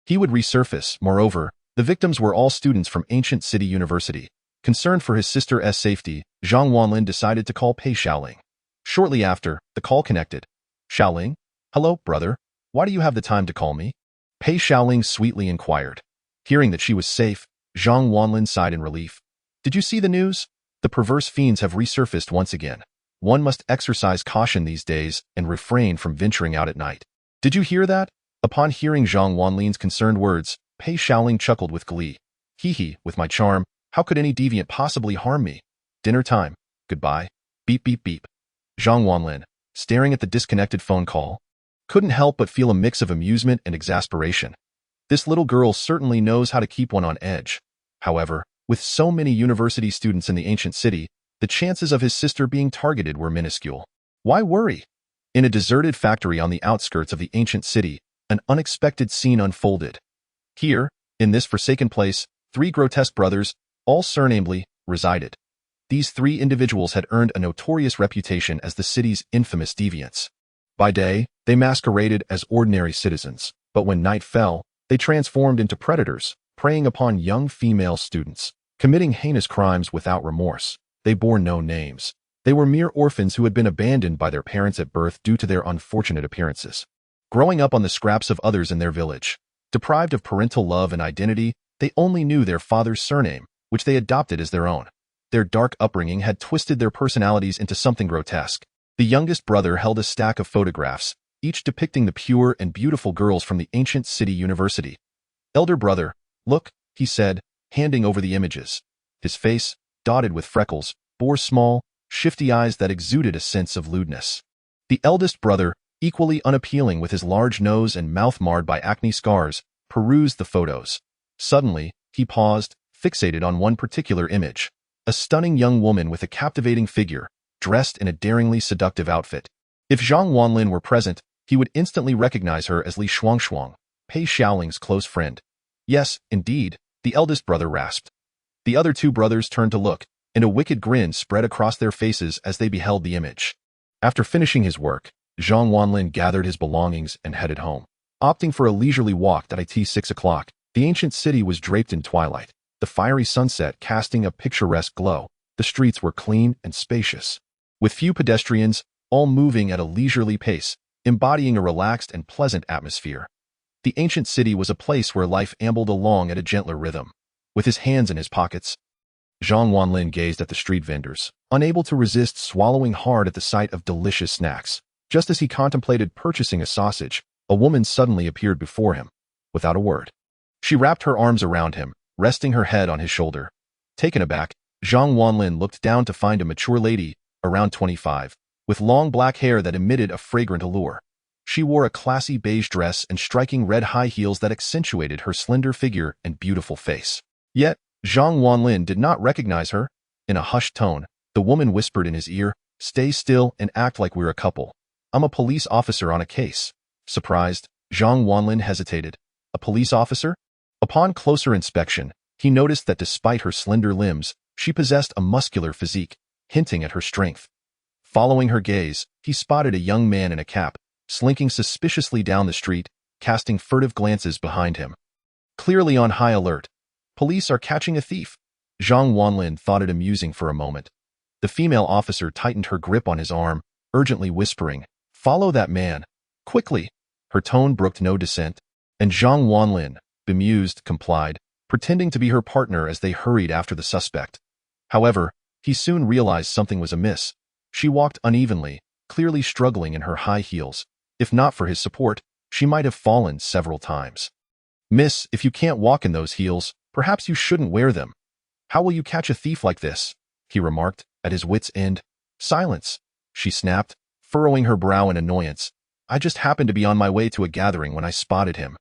he would resurface? Moreover, the victims were all students from Ancient City University. Concerned for his sister's safety, Zhang Wanlin decided to call Pei Xiaoling. Shortly after, the call connected. "Xiaoling? Hello, brother. Why do you have the time to call me?" Pei Xiaoling sweetly inquired. Hearing that she was safe, Zhang Wanlin sighed in relief. "Did you see the news? The perverse fiends have resurfaced once again. One must exercise caution these days and refrain from venturing out at night." "Did you hear that?" Upon hearing Zhang Wanlin's concerned words, Pei Xiaoling chuckled with glee. "Hee, with my charm, how could any deviant possibly harm me? Dinner time. Goodbye." Beep, beep, beep. Zhang Wanlin, staring at the disconnected phone call, couldn't help but feel a mix of amusement and exasperation. This little girl certainly knows how to keep one on edge. However, with so many university students in the ancient city, the chances of his sister being targeted were minuscule. Why worry? In a deserted factory on the outskirts of the ancient city, an unexpected scene unfolded. Here, in this forsaken place, 3 grotesque brothers, all surnamedly, resided. These 3 individuals had earned a notorious reputation as the city's infamous deviants. By day, they masqueraded as ordinary citizens, but when night fell, they transformed into predators, preying upon young female students, committing heinous crimes without remorse. They bore no names. They were mere orphans who had been abandoned by their parents at birth due to their unfortunate appearances. Growing up on the scraps of others in their village, deprived of parental love and identity, they only knew their father's surname, which they adopted as their own. Their dark upbringing had twisted their personalities into something grotesque. The youngest brother held a stack of photographs, each depicting the pure and beautiful girls from the ancient city university. "Elder brother, look," he said, handing over the images. His face, dotted with freckles, bore small, shifty eyes that exuded a sense of lewdness. The eldest brother, equally unappealing with his large nose and mouth marred by acne scars, perused the photos. Suddenly, he paused, fixated on one particular image. A stunning young woman with a captivating figure, dressed in a daringly seductive outfit. If Zhang Wanlin were present, he would instantly recognize her as Li Shuangshuang, Pei Xiaoling's close friend. Yes, indeed, the eldest brother rasped. The other two brothers turned to look, and a wicked grin spread across their faces as they beheld the image. After finishing his work, Zhang Wanlin gathered his belongings and headed home. Opting for a leisurely walk at 6 o'clock, the ancient city was draped in twilight, the fiery sunset casting a picturesque glow. The streets were clean and spacious, with few pedestrians, all moving at a leisurely pace, embodying a relaxed and pleasant atmosphere. The ancient city was a place where life ambled along at a gentler rhythm. With his hands in his pockets, Zhang Wanlin gazed at the street vendors, unable to resist swallowing hard at the sight of delicious snacks. Just as he contemplated purchasing a sausage, a woman suddenly appeared before him, without a word. She wrapped her arms around him, resting her head on his shoulder. Taken aback, Zhang Wanlin looked down to find a mature lady, around 25, with long black hair that emitted a fragrant allure. She wore a classy beige dress and striking red high heels that accentuated her slender figure and beautiful face. Yet, Zhang Wanlin did not recognize her. In a hushed tone, the woman whispered in his ear, "Stay still and act like we're a couple. I'm a police officer on a case." Surprised, Zhang Wanlin hesitated. A police officer? Upon closer inspection, he noticed that despite her slender limbs, she possessed a muscular physique, hinting at her strength. Following her gaze, he spotted a young man in a cap, slinking suspiciously down the street, casting furtive glances behind him. Clearly on high alert. Police are catching a thief. Zhang Wanlin thought it amusing for a moment. The female officer tightened her grip on his arm, urgently whispering, "Follow that man. Quickly." Her tone brooked no dissent, and Zhang Wanlin, bemused, complied, pretending to be her partner as they hurried after the suspect. However, he soon realized something was amiss. She walked unevenly, clearly struggling in her high heels. If not for his support, she might have fallen several times. "Miss, if you can't walk in those heels, perhaps you shouldn't wear them. How will you catch a thief like this?" he remarked, at his wit's end. "Silence," she snapped, furrowing her brow in annoyance. "I just happened to be on my way to a gathering when I spotted him.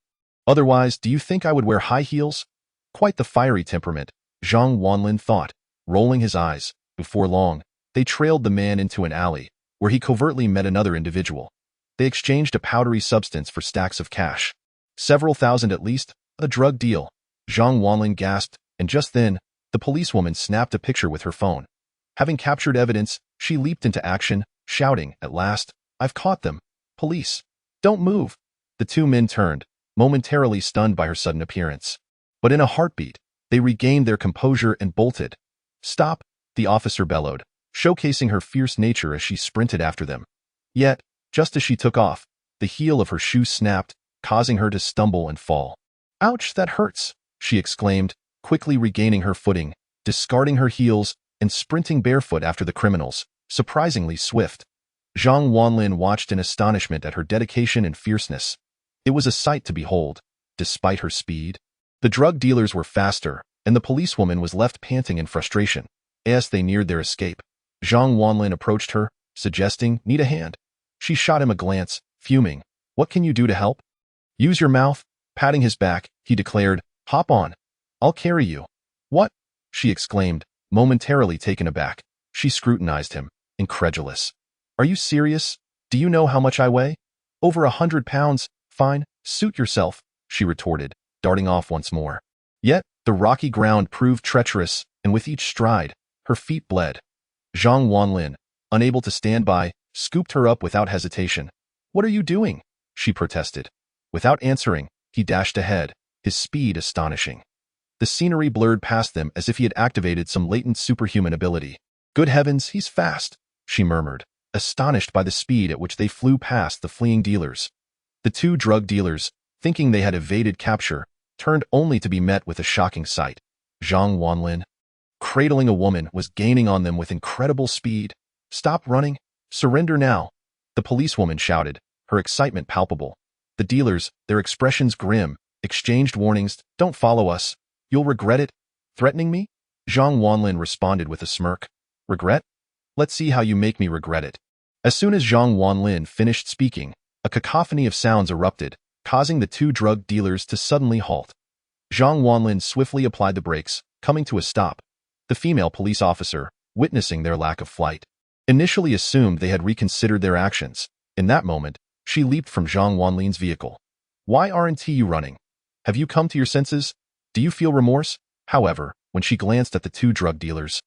Otherwise, do you think I would wear high heels?" Quite the fiery temperament, Zhang Wanlin thought, rolling his eyes. Before long, they trailed the man into an alley, where he covertly met another individual. They exchanged a powdery substance for stacks of cash. Several thousand at least, a drug deal. Zhang Wanlin gasped, and just then, the policewoman snapped a picture with her phone. Having captured evidence, she leaped into action, shouting, "At last, I've caught them. Police, don't move." The two men turned, momentarily stunned by her sudden appearance. But in a heartbeat, they regained their composure and bolted. "Stop," the officer bellowed, showcasing her fierce nature as she sprinted after them. Yet, just as she took off, the heel of her shoe snapped, causing her to stumble and fall. "Ouch, that hurts," she exclaimed, quickly regaining her footing, discarding her heels, and sprinting barefoot after the criminals, surprisingly swift. Zhang Wanlin watched in astonishment at her dedication and fierceness. It was a sight to behold, despite her speed. The drug dealers were faster, and the policewoman was left panting in frustration. As they neared their escape, Zhang Wanlin approached her, suggesting, "Need a hand?" She shot him a glance, fuming. "What can you do to help?" "Use your mouth." Patting his back, he declared, "Hop on. I'll carry you." "What?" she exclaimed, momentarily taken aback. She scrutinized him, incredulous. "Are you serious? Do you know how much I weigh?" "Over 100 pounds. Fine, suit yourself," she retorted, darting off once more. Yet, the rocky ground proved treacherous, and with each stride, her feet bled. Zhang Wanlin, unable to stand by, scooped her up without hesitation. "What are you doing?" she protested. Without answering, he dashed ahead, his speed astonishing. The scenery blurred past them as if he had activated some latent superhuman ability. "Good heavens, he's fast," she murmured, astonished by the speed at which they flew past the fleeing dealers. The two drug dealers, thinking they had evaded capture, turned only to be met with a shocking sight. Zhang Wanlin, cradling a woman, was gaining on them with incredible speed. "Stop running. Surrender now," the policewoman shouted, her excitement palpable. The dealers, their expressions grim, exchanged warnings. "Don't follow us. You'll regret it." "Threatening me?" Zhang Wanlin responded with a smirk. "Regret? Let's see how you make me regret it." As soon as Zhang Wanlin finished speaking, a cacophony of sounds erupted, causing the two drug dealers to suddenly halt. Zhang Wanlin swiftly applied the brakes, coming to a stop. The female police officer, witnessing their lack of flight, initially assumed they had reconsidered their actions. In that moment, she leaped from Zhang Wanlin's vehicle. Why aren't you running? Have you come to your senses? Do you feel remorse? However, when she glanced at the two drug dealers,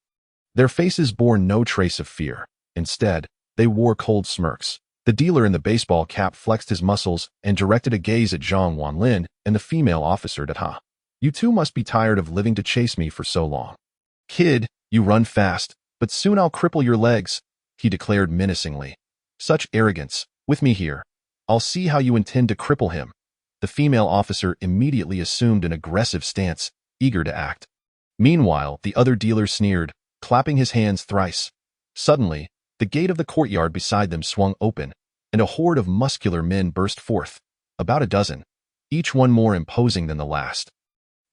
their faces bore no trace of fear. Instead, they wore cold smirks. The dealer in the baseball cap flexed his muscles and directed a gaze at Zhang Wanlin and the female officer that, You two must be tired of living to chase me for so long. Kid, you run fast, but soon I'll cripple your legs, he declared menacingly. Such arrogance. With me here. I'll see how you intend to cripple him. The female officer immediately assumed an aggressive stance, eager to act. Meanwhile, the other dealer sneered, clapping his hands thrice. Suddenly, the gate of the courtyard beside them swung open, and a horde of muscular men burst forth, about a dozen, each one more imposing than the last.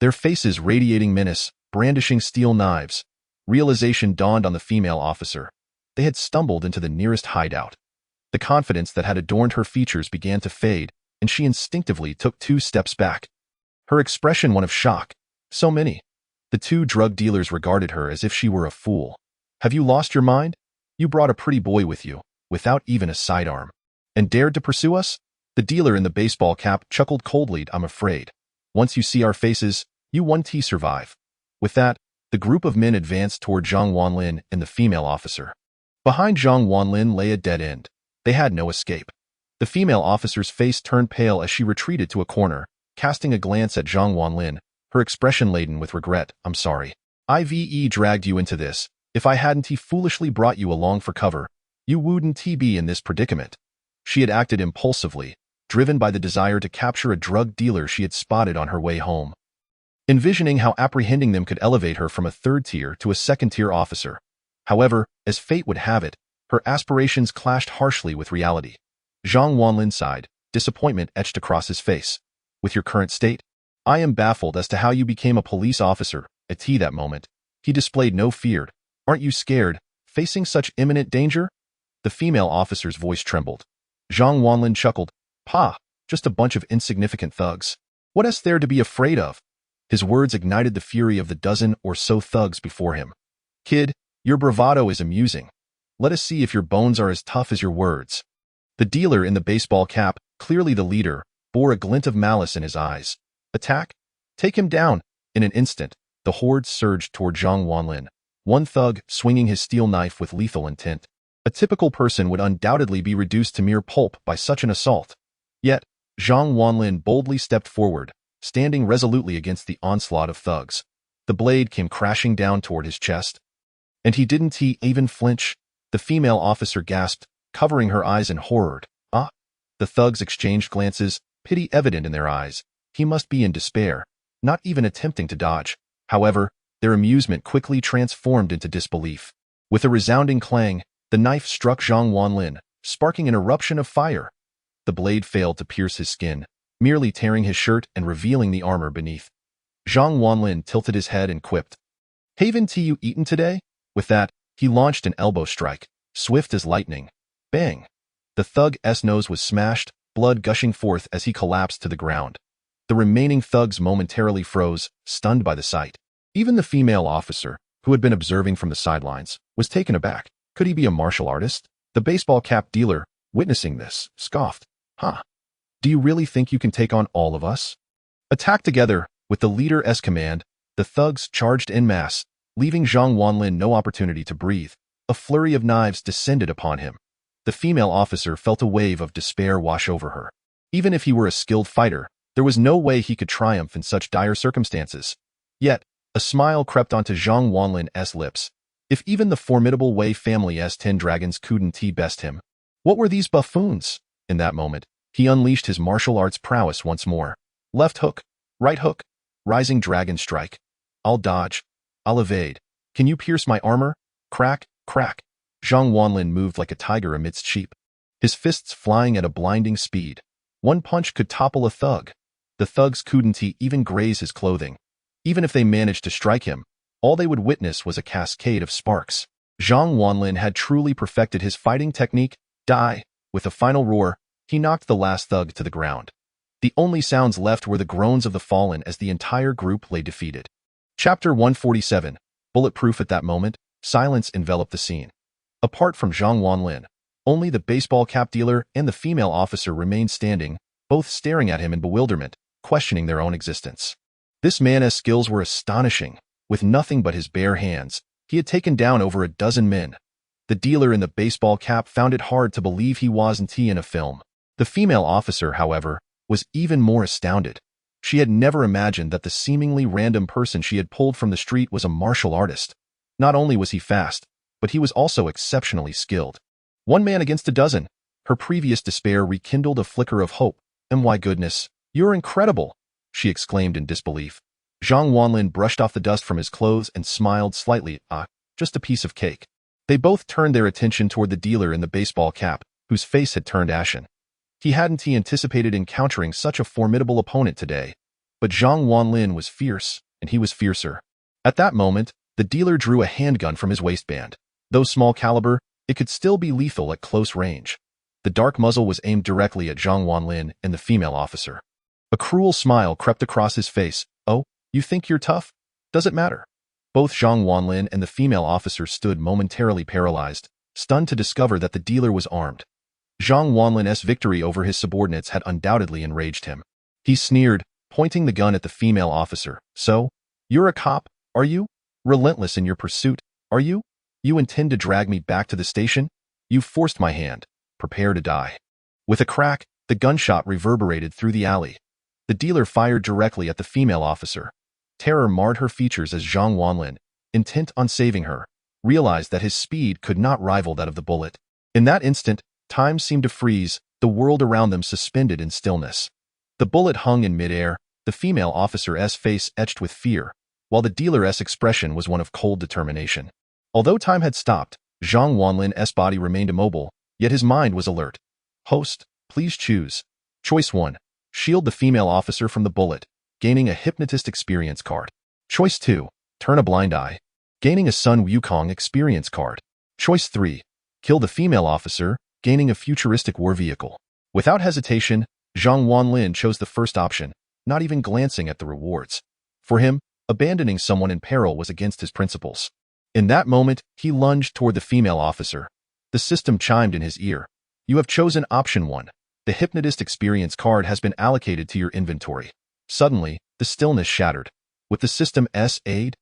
Their faces radiating menace, brandishing steel knives. Realization dawned on the female officer. They had stumbled into the nearest hideout. The confidence that had adorned her features began to fade, and she instinctively took 2 steps back. Her expression one of shock. So many. The 2 drug dealers regarded her as if she were a fool. Have you lost your mind? You brought a pretty boy with you, without even a sidearm, and dared to pursue us? The dealer in the baseball cap chuckled coldly. I'm afraid. Once you see our faces, you won't survive. With that, the group of men advanced toward Zhang Wanlin and the female officer. Behind Zhang Wanlin lay a dead end. They had no escape. The female officer's face turned pale as she retreated to a corner, casting a glance at Zhang Wanlin, her expression laden with regret. I'm sorry. I've dragged you into this. If I hadn't foolishly brought you along for cover, you wouldn't be in this predicament. She had acted impulsively, driven by the desire to capture a drug dealer she had spotted on her way home, envisioning how apprehending them could elevate her from a 3rd-tier to a 2nd-tier officer. However, as fate would have it, her aspirations clashed harshly with reality. Zhang Wanlin sighed, disappointment etched across his face. With your current state, I am baffled as to how you became a police officer. At that moment, he displayed no fear. Aren't you scared, facing such imminent danger? The female officer's voice trembled. Zhang Wanlin chuckled. Just a bunch of insignificant thugs. What is there to be afraid of? His words ignited the fury of the dozen or so thugs before him. Kid, your bravado is amusing. Let us see if your bones are as tough as your words. The dealer in the baseball cap, clearly the leader, bore a glint of malice in his eyes. Attack? Take him down. In an instant, the horde surged toward Zhang Wanlin, one thug swinging his steel knife with lethal intent. A typical person would undoubtedly be reduced to mere pulp by such an assault. Yet, Zhang Wanlin boldly stepped forward, standing resolutely against the onslaught of thugs. The blade came crashing down toward his chest. And he didn't even flinch. The female officer gasped, covering her eyes in horror. The thugs exchanged glances, pity evident in their eyes. He must be in despair, not even attempting to dodge. However, their amusement quickly transformed into disbelief. With a resounding clang, the knife struck Zhang Wanlin, sparking an eruption of fire. The blade failed to pierce his skin, merely tearing his shirt and revealing the armor beneath. Zhang Wanlin tilted his head and quipped, Haven't you eaten today? With that, he launched an elbow strike, swift as lightning. Bang! The thug's nose was smashed, blood gushing forth as he collapsed to the ground. The remaining thugs momentarily froze, stunned by the sight. Even the female officer, who had been observing from the sidelines, was taken aback. Could he be a martial artist? The baseball cap dealer, witnessing this, scoffed. Do you really think you can take on all of us? Attack together, with the leader's command, the thugs charged en masse, leaving Zhang Wanlin no opportunity to breathe. A flurry of knives descended upon him. The female officer felt a wave of despair wash over her. Even if he were a skilled fighter, there was no way he could triumph in such dire circumstances. Yet, a smile crept onto Zhang Wanlin's lips. If even the formidable Wei family's 10 dragons couldn't best him, what were these buffoons? In that moment, he unleashed his martial arts prowess once more. Left hook, right hook, rising dragon strike. I'll dodge. I'll evade. Can you pierce my armor? Crack, crack. Zhang Wanlin moved like a tiger amidst sheep, his fists flying at a blinding speed. One punch could topple a thug. The thugs couldn't even graze his clothing. Even if they managed to strike him, all they would witness was a cascade of sparks. Zhang Wanlin had truly perfected his fighting technique. Die! With a final roar, he knocked the last thug to the ground. The only sounds left were the groans of the fallen as the entire group lay defeated. Chapter 147. Bulletproof. At that moment, silence enveloped the scene. Apart from Zhang Wanlin, only the baseball cap dealer and the female officer remained standing, both staring at him in bewilderment, questioning their own existence. This man's skills were astonishing. With nothing but his bare hands, he had taken down over a dozen men. The dealer in the baseball cap found it hard to believe he wasn't in a film. The female officer, however, was even more astounded. She had never imagined that the seemingly random person she had pulled from the street was a martial artist. Not only was he fast, but he was also exceptionally skilled. One man against a dozen. Her previous despair rekindled a flicker of hope. "My goodness, you're incredible," she exclaimed in disbelief. Zhang Wanlin brushed off the dust from his clothes and smiled slightly. Just a piece of cake." They both turned their attention toward the dealer in the baseball cap, whose face had turned ashen. He hadn't anticipated encountering such a formidable opponent today. But Zhang Wanlin was fierce, and he was fiercer. At that moment, the dealer drew a handgun from his waistband. Though small caliber, it could still be lethal at close range. The dark muzzle was aimed directly at Zhang Wanlin and the female officer. A cruel smile crept across his face. "Oh, you think you're tough? Does it matter?" Both Zhang Wanlin and the female officer stood momentarily paralyzed, stunned to discover that the dealer was armed. Zhang Wanlin's victory over his subordinates had undoubtedly enraged him. He sneered, pointing the gun at the female officer. "So, you're a cop, are you? Relentless in your pursuit, are you? You intend to drag me back to the station? You've forced my hand. Prepare to die." With a crack, the gunshot reverberated through the alley. The dealer fired directly at the female officer. Terror marred her features as Zhang Wanlin, intent on saving her, realized that his speed could not rival that of the bullet. In that instant, time seemed to freeze, the world around them suspended in stillness. The bullet hung in midair, the female officer's face etched with fear, while the dealer's expression was one of cold determination. Although time had stopped, Zhang Wanlin's body remained immobile, yet his mind was alert. "Host, please choose. Choice 1. Shield the female officer from the bullet, gaining a hypnotist experience card. Choice 2. Turn a blind eye, gaining a Sun Wukong experience card. Choice 3. Kill the female officer, gaining a futuristic war vehicle." Without hesitation, Zhang Wanlin chose the first option, not even glancing at the rewards. For him, abandoning someone in peril was against his principles. In that moment, he lunged toward the female officer. The system chimed in his ear. "You have chosen option 1. The hypnotist experience card has been allocated to your inventory." Suddenly, the stillness shattered. With the system's aid,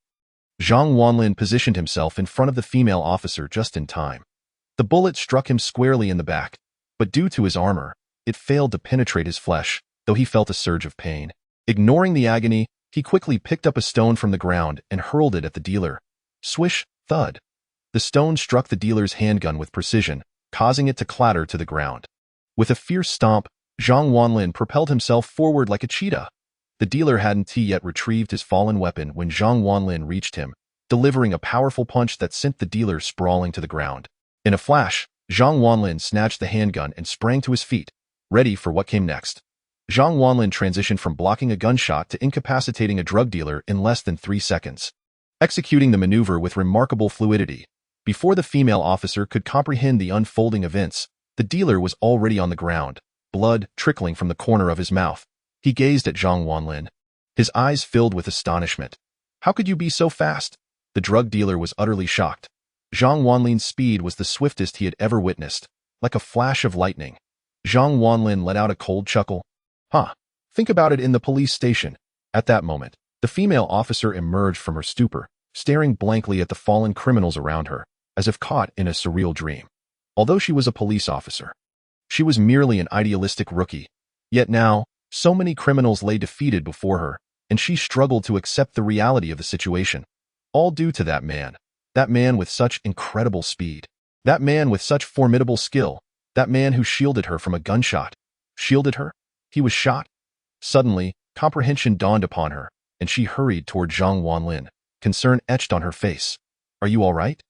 Zhang Wanlin positioned himself in front of the female officer just in time. The bullet struck him squarely in the back, but due to his armor, it failed to penetrate his flesh, though he felt a surge of pain. Ignoring the agony, he quickly picked up a stone from the ground and hurled it at the dealer. Swish, thud. The stone struck the dealer's handgun with precision, causing it to clatter to the ground. With a fierce stomp, Zhang Wanlin propelled himself forward like a cheetah. The dealer hadn't yet retrieved his fallen weapon when Zhang Wanlin reached him, delivering a powerful punch that sent the dealer sprawling to the ground. In a flash, Zhang Wanlin snatched the handgun and sprang to his feet, ready for what came next. Zhang Wanlin transitioned from blocking a gunshot to incapacitating a drug dealer in less than 3 seconds, executing the maneuver with remarkable fluidity. Before the female officer could comprehend the unfolding events, the dealer was already on the ground, blood trickling from the corner of his mouth. He gazed at Zhang Wanlin. His eyes filled with astonishment. "How could you be so fast?" The drug dealer was utterly shocked. Zhang Wanlin's speed was the swiftest he had ever witnessed, like a flash of lightning. Zhang Wanlin let out a cold chuckle. Think about it in the police station." At that moment, the female officer emerged from her stupor, staring blankly at the fallen criminals around her, as if caught in a surreal dream. Although she was a police officer, she was merely an idealistic rookie. Yet now, so many criminals lay defeated before her, and she struggled to accept the reality of the situation. All due to that man with such incredible speed, that man with such formidable skill, that man who shielded her from a gunshot. Shielded her? He was shot? Suddenly, comprehension dawned upon her, and she hurried toward Zhang Wanlin, concern etched on her face. "Are you all right?"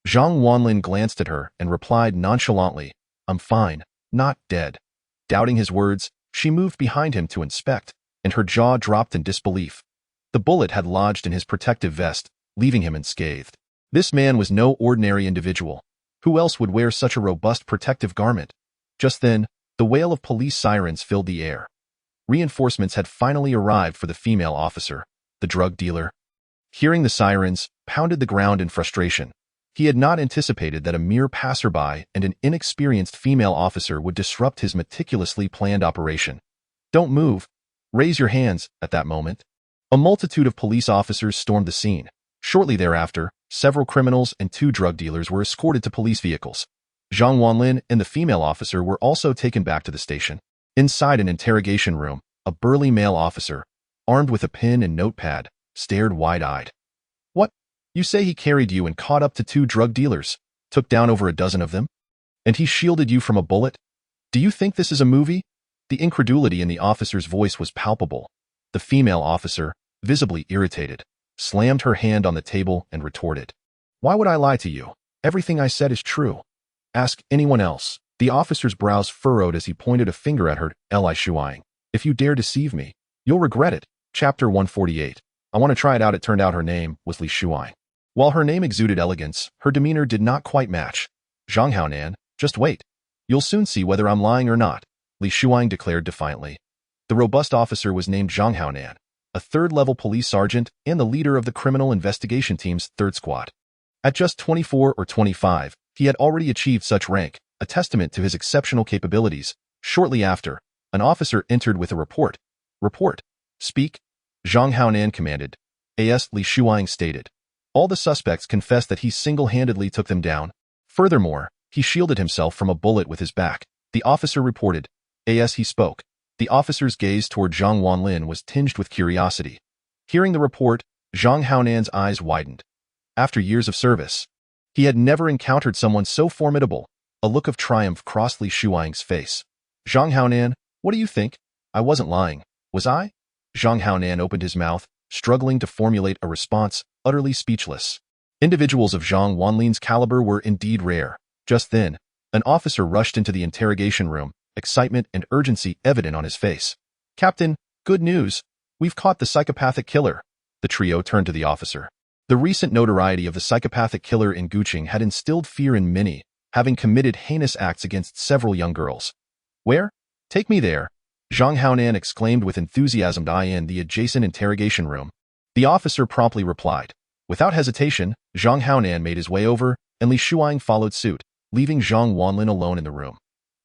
Zhang Wanlin glanced at her and replied nonchalantly, "I'm fine, not dead." Doubting his words, she moved behind him to inspect, and her jaw dropped in disbelief. The bullet had lodged in his protective vest, leaving him unscathed. This man was no ordinary individual. Who else would wear such a robust protective garment? Just then, the wail of police sirens filled the air. Reinforcements had finally arrived for the female officer, the drug dealer. hearing the sirens, pounded the ground in frustration. He had not anticipated that a mere passerby and an inexperienced female officer would disrupt his meticulously planned operation. "Don't move. Raise your hands." At that moment, a multitude of police officers stormed the scene. Shortly thereafter, several criminals and 2 drug dealers were escorted to police vehicles. Zhang Wanlin and the female officer were also taken back to the station. Inside an interrogation room, a burly male officer, armed with a pen and notepad, stared wide-eyed. "What? You say he carried you and caught up to 2 drug dealers, took down over a dozen of them? And he shielded you from a bullet? Do you think this is a movie?" The incredulity in the officer's voice was palpable. The female officer, visibly irritated, slammed her hand on the table and retorted, "Why would I lie to you? Everything I said is true. Ask anyone else." The officer's brows furrowed as he pointed a finger at her. "Li Shuang, if you dare deceive me, you'll regret it." Chapter 148. I want to try it out. It turned out her name was Li Shuang. While her name exuded elegance, her demeanor did not quite match. "Zhang Haonan, just wait. You'll soon see whether I'm lying or not," Li Shuang declared defiantly. The robust officer was named Zhang Haonan, a 3rd-level police sergeant and the leader of the criminal investigation team's 3rd squad. At just 24 or 25, he had already achieved such rank, a testament to his exceptional capabilities. Shortly after, an officer entered with a report. "Report. Speak," Zhang Haonan commanded. As Li Shuang stated, all the suspects confessed that he single-handedly took them down. Furthermore, he shielded himself from a bullet with his back. The officer reported. As he spoke, the officer's gaze toward Zhang Wanlin was tinged with curiosity. Hearing the report, Zhang Haonan's eyes widened. After years of service, he had never encountered someone so formidable. A look of triumph crossed Li Shuang's face. "Zhang Haonan, what do you think? I wasn't lying, was I?" Zhang Haonan opened his mouth, struggling to formulate a response, utterly speechless. Individuals of Zhang Wanlin's caliber were indeed rare. Just then, an officer rushed into the interrogation room, excitement and urgency evident on his face. "Captain, good news. We've caught the psychopathic killer." The trio turned to the officer. The recent notoriety of the psychopathic killer in Guqing had instilled fear in many, having committed heinous acts against several young girls. "Where? Take me there," Zhang Haonan exclaimed with enthusiasm. In the adjacent interrogation room, the officer promptly replied. Without hesitation, Zhang Haonan made his way over, and Li Shuang followed suit, leaving Zhang Wanlin alone in the room.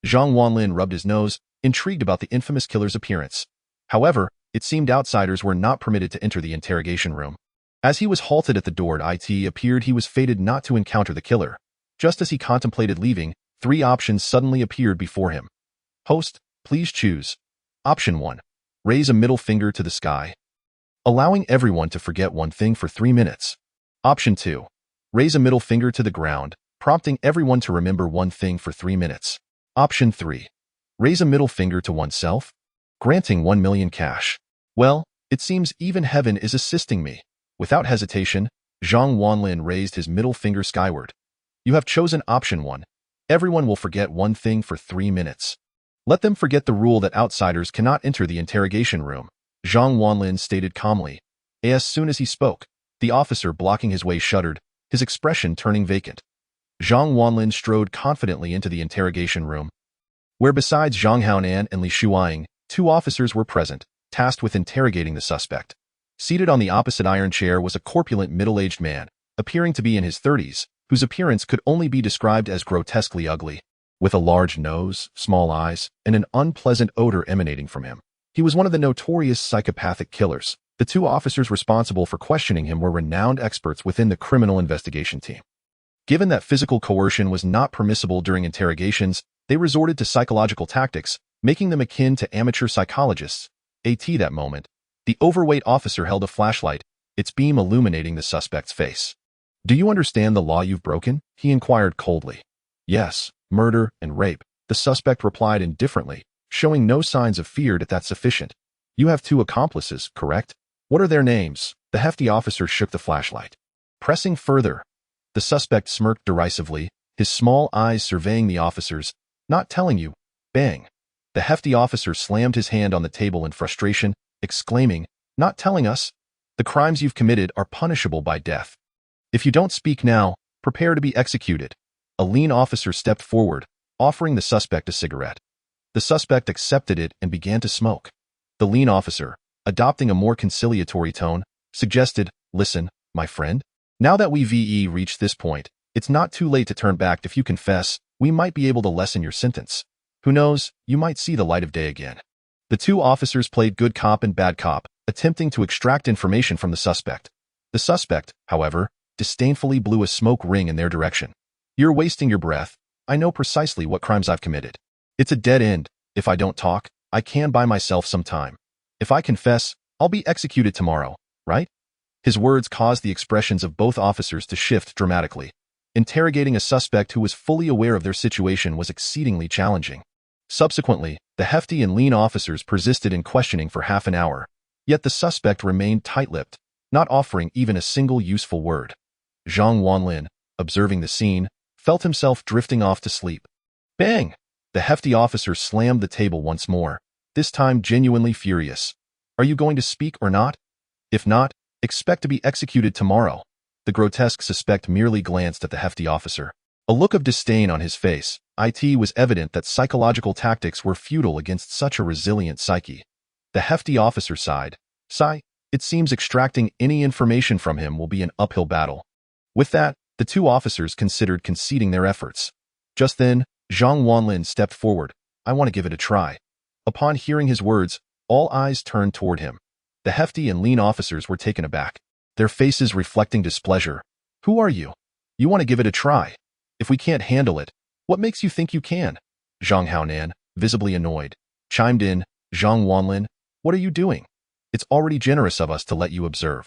Zhang Wanlin rubbed his nose, intrigued about the infamous killer's appearance. However, it seemed outsiders were not permitted to enter the interrogation room. As he was halted at the door, it appeared he was fated not to encounter the killer. Just as he contemplated leaving, 3 options suddenly appeared before him. "Host, please choose. Option 1. Raise a middle finger to the sky, allowing everyone to forget one thing for 3 minutes. Option 2. Raise a middle finger to the ground, prompting everyone to remember one thing for 3 minutes. Option 3. Raise a middle finger to oneself, granting 1 million cash." "Well, it seems even heaven is assisting me." Without hesitation, Zhang Wanlin raised his middle finger skyward. "You have chosen option 1. Everyone will forget one thing for 3 minutes. Let them forget the rule that outsiders cannot enter the interrogation room," Zhang Wanlin stated calmly. As soon as he spoke, the officer blocking his way shuddered, his expression turning vacant. Zhang Wanlin strode confidently into the interrogation room, where besides Zhang Haonan and Li Shuang, 2 officers were present, tasked with interrogating the suspect. Seated on the opposite iron chair was a corpulent middle-aged man, appearing to be in his 30s, whose appearance could only be described as grotesquely ugly. With a large nose, small eyes, and an unpleasant odor emanating from him, he was one of the notorious psychopathic killers. The 2 officers responsible for questioning him were renowned experts within the criminal investigation team. Given that physical coercion was not permissible during interrogations, they resorted to psychological tactics, making them akin to amateur psychologists. At that moment, the overweight officer held a flashlight, its beam illuminating the suspect's face. "Do you understand the law you've broken?" he inquired coldly. "Yes, murder and rape," the suspect replied indifferently, showing no signs of fear. "That's sufficient. You have 2 accomplices, correct? What are their names?" The hefty officer shook the flashlight. Pressing further, the suspect smirked derisively, his small eyes surveying the officers. "Not telling you." Bang! The hefty officer slammed his hand on the table in frustration, exclaiming, "Not telling us? The crimes you've committed are punishable by death. If you don't speak now, prepare to be executed." A lean officer stepped forward, offering the suspect a cigarette. The suspect accepted it and began to smoke. The lean officer, adopting a more conciliatory tone, suggested, "Listen, my friend. Now that we've reached this point, it's not too late to turn back. If you confess, we might be able to lessen your sentence. Who knows, you might see the light of day again. The two officers played good cop and bad cop, attempting to extract information from the suspect. The suspect, however, disdainfully blew a smoke ring in their direction. You're wasting your breath. I know precisely what crimes I've committed. It's a dead end. If I don't talk, I can buy myself some time. If I confess, I'll be executed tomorrow, right? His words caused the expressions of both officers to shift dramatically. Interrogating a suspect who was fully aware of their situation was exceedingly challenging. Subsequently, the hefty and lean officers persisted in questioning for half an hour, yet the suspect remained tight-lipped, not offering even a single useful word. Zhang Wanlin, observing the scene, felt himself drifting off to sleep. Bang! The hefty officer slammed the table once more, this time genuinely furious. Are you going to speak or not? If not, expect to be executed tomorrow. The grotesque suspect merely glanced at the hefty officer. A look of disdain on his face. It was evident that psychological tactics were futile against such a resilient psyche. The hefty officer sighed. Sigh, it seems extracting any information from him will be an uphill battle. With that, the two officers considered conceding their efforts. Just then, Zhang Wanlin stepped forward. I want to give it a try. Upon hearing his words, all eyes turned toward him. The hefty and lean officers were taken aback, their faces reflecting displeasure. Who are you? You want to give it a try? If we can't handle it, what makes you think you can? Zhang Haonan, visibly annoyed, chimed in. Zhang Wanlin, what are you doing? It's already generous of us to let you observe.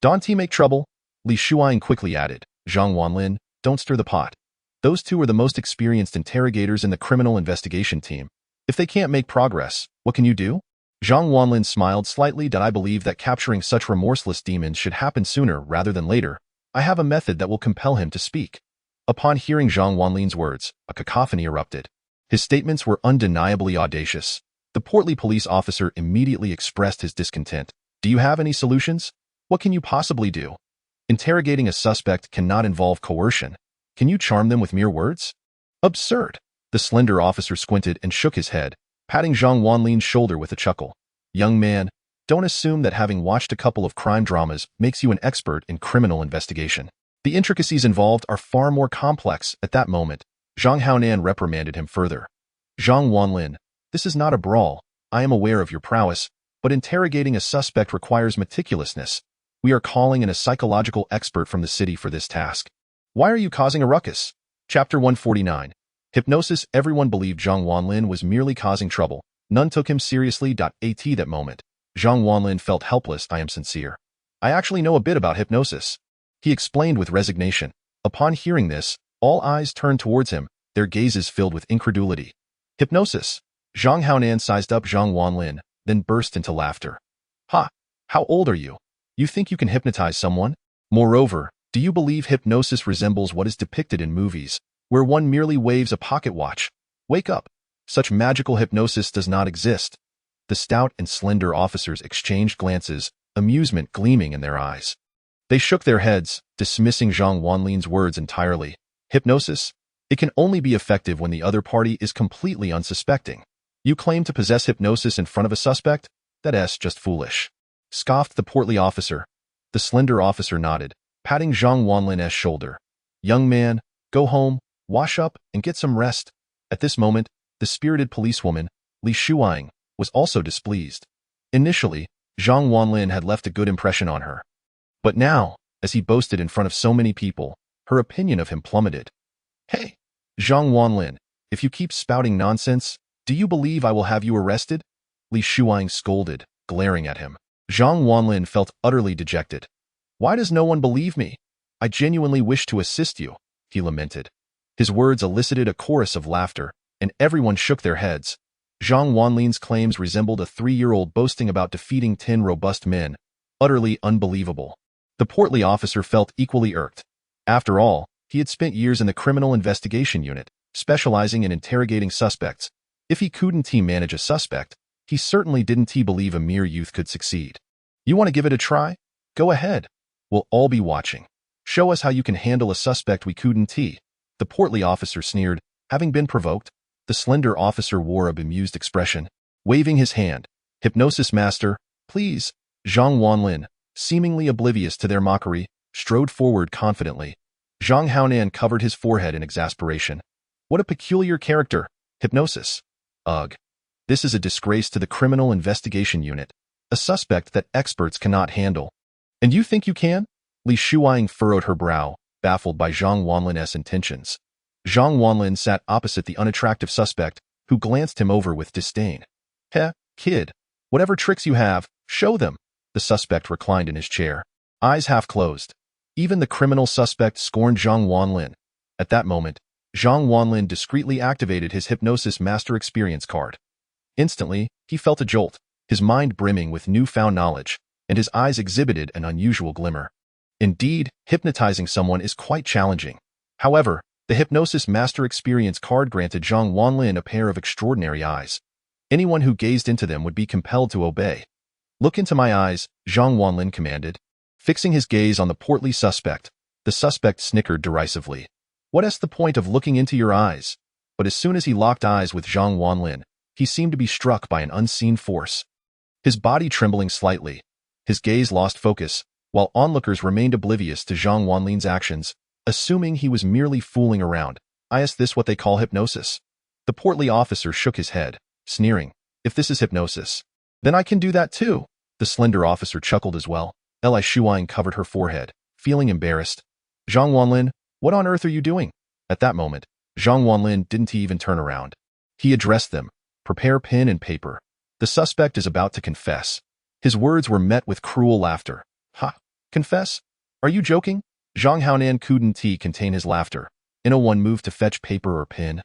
Don't make trouble, Li Shuang quickly added. Zhang Wanlin, don't stir the pot. Those two are the most experienced interrogators in the criminal investigation team. If they can't make progress, what can you do? Zhang Wanlin smiled slightly. I believe that capturing such remorseless demons should happen sooner rather than later. I have a method that will compel him to speak. Upon hearing Zhang Wanlin's words, a cacophony erupted. His statements were undeniably audacious. The portly police officer immediately expressed his discontent. Do you have any solutions? What can you possibly do? Interrogating a suspect cannot involve coercion. Can you charm them with mere words? Absurd. The slender officer squinted and shook his head, patting Zhang Wanlin's shoulder with a chuckle. Young man, don't assume that having watched a couple of crime dramas makes you an expert in criminal investigation. The intricacies involved are far more complex. At that moment, Zhang Haonan reprimanded him further. Zhang Wanlin, this is not a brawl. I am aware of your prowess, but interrogating a suspect requires meticulousness. We are calling in a psychological expert from the city for this task. Why are you causing a ruckus? Chapter 149. Hypnosis. Everyone believed Zhang Wanlin was merely causing trouble. None took him seriously. At that moment, Zhang Wanlin felt helpless. I am sincere. I actually know a bit about hypnosis, he explained with resignation. Upon hearing this, all eyes turned towards him, their gazes filled with incredulity. Hypnosis. Zhang Haonan sized up Zhang Wanlin, then burst into laughter. Ha! How old are you? You think you can hypnotize someone? Moreover, do you believe hypnosis resembles what is depicted in movies, where one merely waves a pocket watch? Wake up. Such magical hypnosis does not exist. The stout and slender officers exchanged glances, amusement gleaming in their eyes. They shook their heads, dismissing Zhang Wanlin's words entirely. Hypnosis? It can only be effective when the other party is completely unsuspecting. You claim to possess hypnosis in front of a suspect? That's just foolish. Scoffed the portly officer. The slender officer nodded, patting Zhang Wanlin's shoulder. Young man, go home, wash up, and get some rest. At this moment, the spirited policewoman, Li Shuang, was also displeased. Initially, Zhang Wanlin had left a good impression on her. But now, as he boasted in front of so many people, her opinion of him plummeted. Hey, Zhang Wanlin, if you keep spouting nonsense, do you believe I will have you arrested? Li Shuang scolded, glaring at him. Zhang Wanlin felt utterly dejected. Why does no one believe me? I genuinely wish to assist you, he lamented. His words elicited a chorus of laughter, and everyone shook their heads. Zhang Wanlin's claims resembled a 3-year-old boasting about defeating 10 robust men. Utterly unbelievable. The portly officer felt equally irked. After all, he had spent years in the criminal investigation unit, specializing in interrogating suspects. If he couldn't manage a suspect, he certainly didn't believe a mere youth could succeed. You want to give it a try? Go ahead. We'll all be watching. Show us how you can handle a suspect we couldn't. The portly officer sneered, having been provoked. The slender officer wore a bemused expression, waving his hand. Hypnosis master, please. Zhang Wanlin, seemingly oblivious to their mockery, strode forward confidently. Zhang Haonan covered his forehead in exasperation. What a peculiar character. Hypnosis. Ugh. This is a disgrace to the Criminal Investigation Unit, a suspect that experts cannot handle. And you think you can? Li Shuiying furrowed her brow, baffled by Zhang Wanlin's intentions. Zhang Wanlin sat opposite the unattractive suspect, who glanced him over with disdain. Heh, kid. Whatever tricks you have, show them. The suspect reclined in his chair, eyes half closed. Even the criminal suspect scorned Zhang Wanlin. At that moment, Zhang Wanlin discreetly activated his hypnosis master experience card. Instantly, he felt a jolt, his mind brimming with newfound knowledge, and his eyes exhibited an unusual glimmer. Indeed, hypnotizing someone is quite challenging. However, the hypnosis master experience card granted Zhang Wanlin a pair of extraordinary eyes. Anyone who gazed into them would be compelled to obey. Look into my eyes, Zhang Wanlin commanded. Fixing his gaze on the portly suspect, the suspect snickered derisively. What's the point of looking into your eyes? But as soon as he locked eyes with Zhang Wanlin, he seemed to be struck by an unseen force. His body trembling slightly, his gaze lost focus, while onlookers remained oblivious to Zhang Wanlin's actions, assuming he was merely fooling around. Is this what they call hypnosis? The portly officer shook his head, sneering. If this is hypnosis, then I can do that too. The slender officer chuckled as well. Li Shuiying covered her forehead, feeling embarrassed. Zhang Wanlin, what on earth are you doing? At that moment, Zhang Wanlin didn't even turn around. He addressed them. Prepare pen and paper. The suspect is about to confess. His words were met with cruel laughter. Ha! Confess? Are you joking? Zhang Haonan couldn't contain his laughter. In a one move to fetch paper or pen.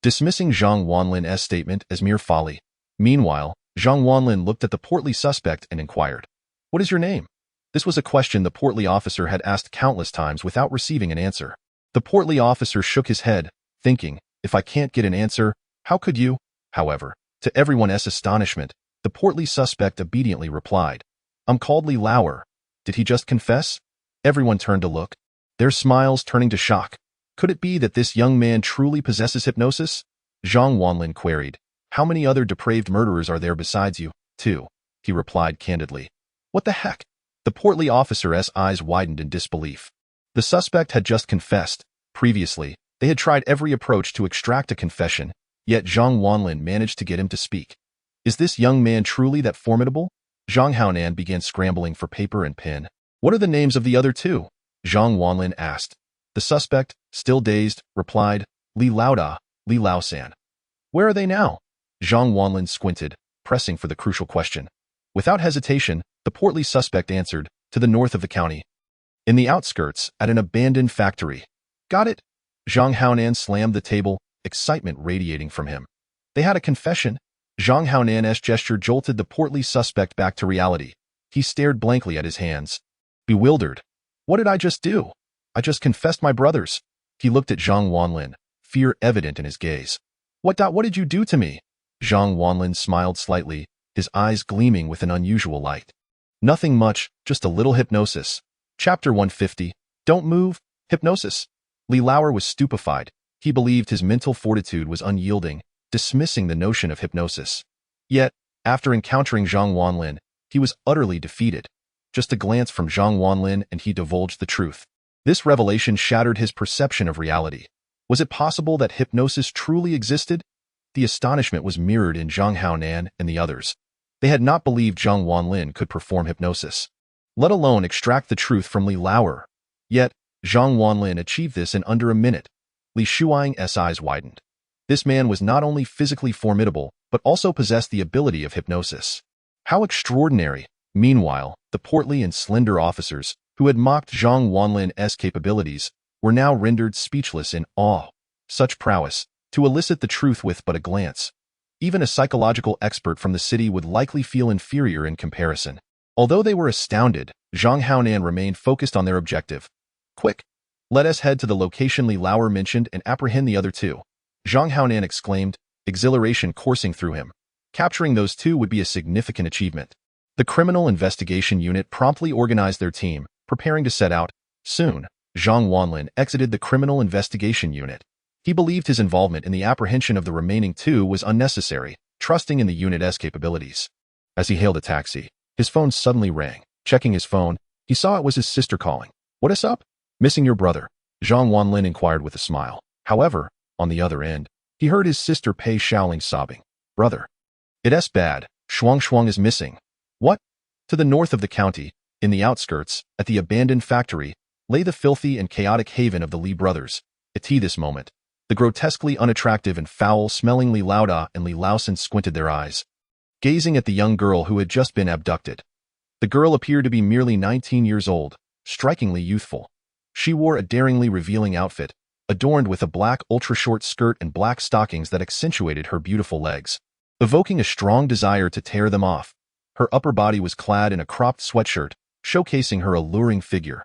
Dismissing Zhang Wanlin's statement as mere folly. Meanwhile, Zhang Wanlin looked at the portly suspect and inquired, "What is your name?" This was a question the portly officer had asked countless times without receiving an answer. The portly officer shook his head, thinking, if I can't get an answer, how could you? However, to everyone's astonishment, the portly suspect obediently replied, I'm called Li Lauer. Did he just confess? Everyone turned to look, their smiles turning to shock. Could it be that this young man truly possesses hypnosis? Zhang Wanlin queried. How many other depraved murderers are there besides you? 2. He replied candidly. What the heck? The portly officer's eyes widened in disbelief. The suspect had just confessed. Previously, they had tried every approach to extract a confession, yet Zhang Wanlin managed to get him to speak. Is this young man truly that formidable? Zhang Haonan began scrambling for paper and pen. What are the names of the other 2? Zhang Wanlin asked. The suspect, still dazed, replied, Li Lauda, Li Laosan. Where are they now? Zhang Wanlin squinted, pressing for the crucial question. Without hesitation, the portly suspect answered, to the north of the county. In the outskirts, at an abandoned factory. Got it? Zhang Haonan slammed the table, excitement radiating from him. They had a confession. Zhang Haonan's gesture jolted the portly suspect back to reality. He stared blankly at his hands. Bewildered. What did I just do? I just confessed my brothers. He looked at Zhang Wanlin, fear evident in his gaze. What did you do to me? Zhang Wanlin smiled slightly, his eyes gleaming with an unusual light. Nothing much, just a little hypnosis. Chapter 150. Don't move. Hypnosis. Li Lauer was stupefied. He believed his mental fortitude was unyielding, dismissing the notion of hypnosis. Yet, after encountering Zhang Wanlin, he was utterly defeated. Just a glance from Zhang Wanlin and he divulged the truth. This revelation shattered his perception of reality. Was it possible that hypnosis truly existed? The astonishment was mirrored in Zhang Haonan and the others. They had not believed Zhang Wanlin could perform hypnosis, let alone extract the truth from Li Lauer. Yet, Zhang Wanlin achieved this in under a minute. Li Shuiying's eyes widened. This man was not only physically formidable, but also possessed the ability of hypnosis. How extraordinary! Meanwhile, the portly and slender officers, who had mocked Zhang Wanlin's capabilities, were now rendered speechless in awe. Such prowess, to elicit the truth with but a glance. Even a psychological expert from the city would likely feel inferior in comparison. Although they were astounded, Zhang Haonan remained focused on their objective. Quick! Let us head to the location Li Lauer mentioned and apprehend the other 2. Zhang Haonan exclaimed, exhilaration coursing through him. Capturing those 2 would be a significant achievement. The Criminal Investigation Unit promptly organized their team, preparing to set out. Soon, Zhang Wanlin exited the Criminal Investigation Unit. He believed his involvement in the apprehension of the remaining 2 was unnecessary, trusting in the unit's capabilities. As he hailed a taxi, his phone suddenly rang. Checking his phone, he saw it was his sister calling. What is up? Missing your brother? Zhang Wanlin inquired with a smile. However, on the other end, he heard his sister Pei Shaoling sobbing. Brother. It's bad. Shuang is missing. What? To the north of the county, in the outskirts, at the abandoned factory, lay the filthy and chaotic haven of the Li brothers. At this moment, the grotesquely unattractive and foul-smelling Li Laoda and Li Laosen squinted their eyes, gazing at the young girl who had just been abducted. The girl appeared to be merely 19 years old, strikingly youthful. She wore a daringly revealing outfit, adorned with a black ultra-short skirt and black stockings that accentuated her beautiful legs, evoking a strong desire to tear them off. Her upper body was clad in a cropped sweatshirt, showcasing her alluring figure.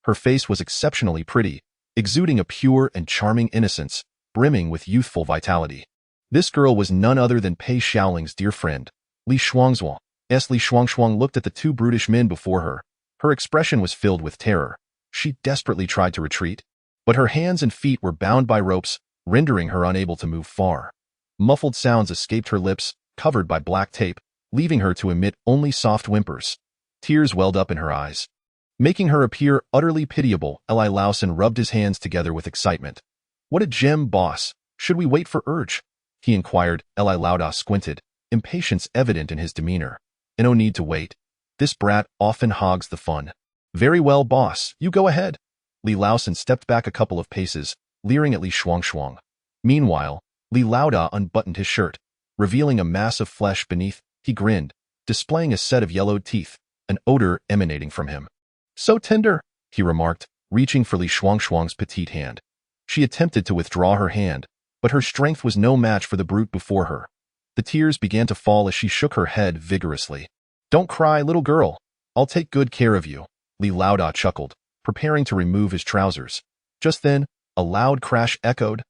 Her face was exceptionally pretty, exuding a pure and charming innocence, brimming with youthful vitality. This girl was none other than Pei Shaoling's dear friend, Li Shuangzuo. Li Shuang looked at the two brutish men before her. Her expression was filled with terror. She desperately tried to retreat, but her hands and feet were bound by ropes, rendering her unable to move far. Muffled sounds escaped her lips, covered by black tape, leaving her to emit only soft whimpers. Tears welled up in her eyes, making her appear utterly pitiable. Li Laosen rubbed his hands together with excitement. What a gem, boss. Should we wait for Urge? He inquired. Li Laoda squinted, impatience evident in his demeanor. No need to wait. This brat often hogs the fun. Very well, boss, you go ahead. Li Laosen stepped back a couple of paces, leering at Li Shuang. Meanwhile, Li Laoda unbuttoned his shirt, revealing a mass of flesh beneath. He grinned, displaying a set of yellowed teeth, an odor emanating from him. So tender, he remarked, reaching for Li Shuang's petite hand. She attempted to withdraw her hand, but her strength was no match for the brute before her. The tears began to fall as she shook her head vigorously. Don't cry, little girl. I'll take good care of you. Li Laoda chuckled, preparing to remove his trousers. Just then, a loud crash echoed.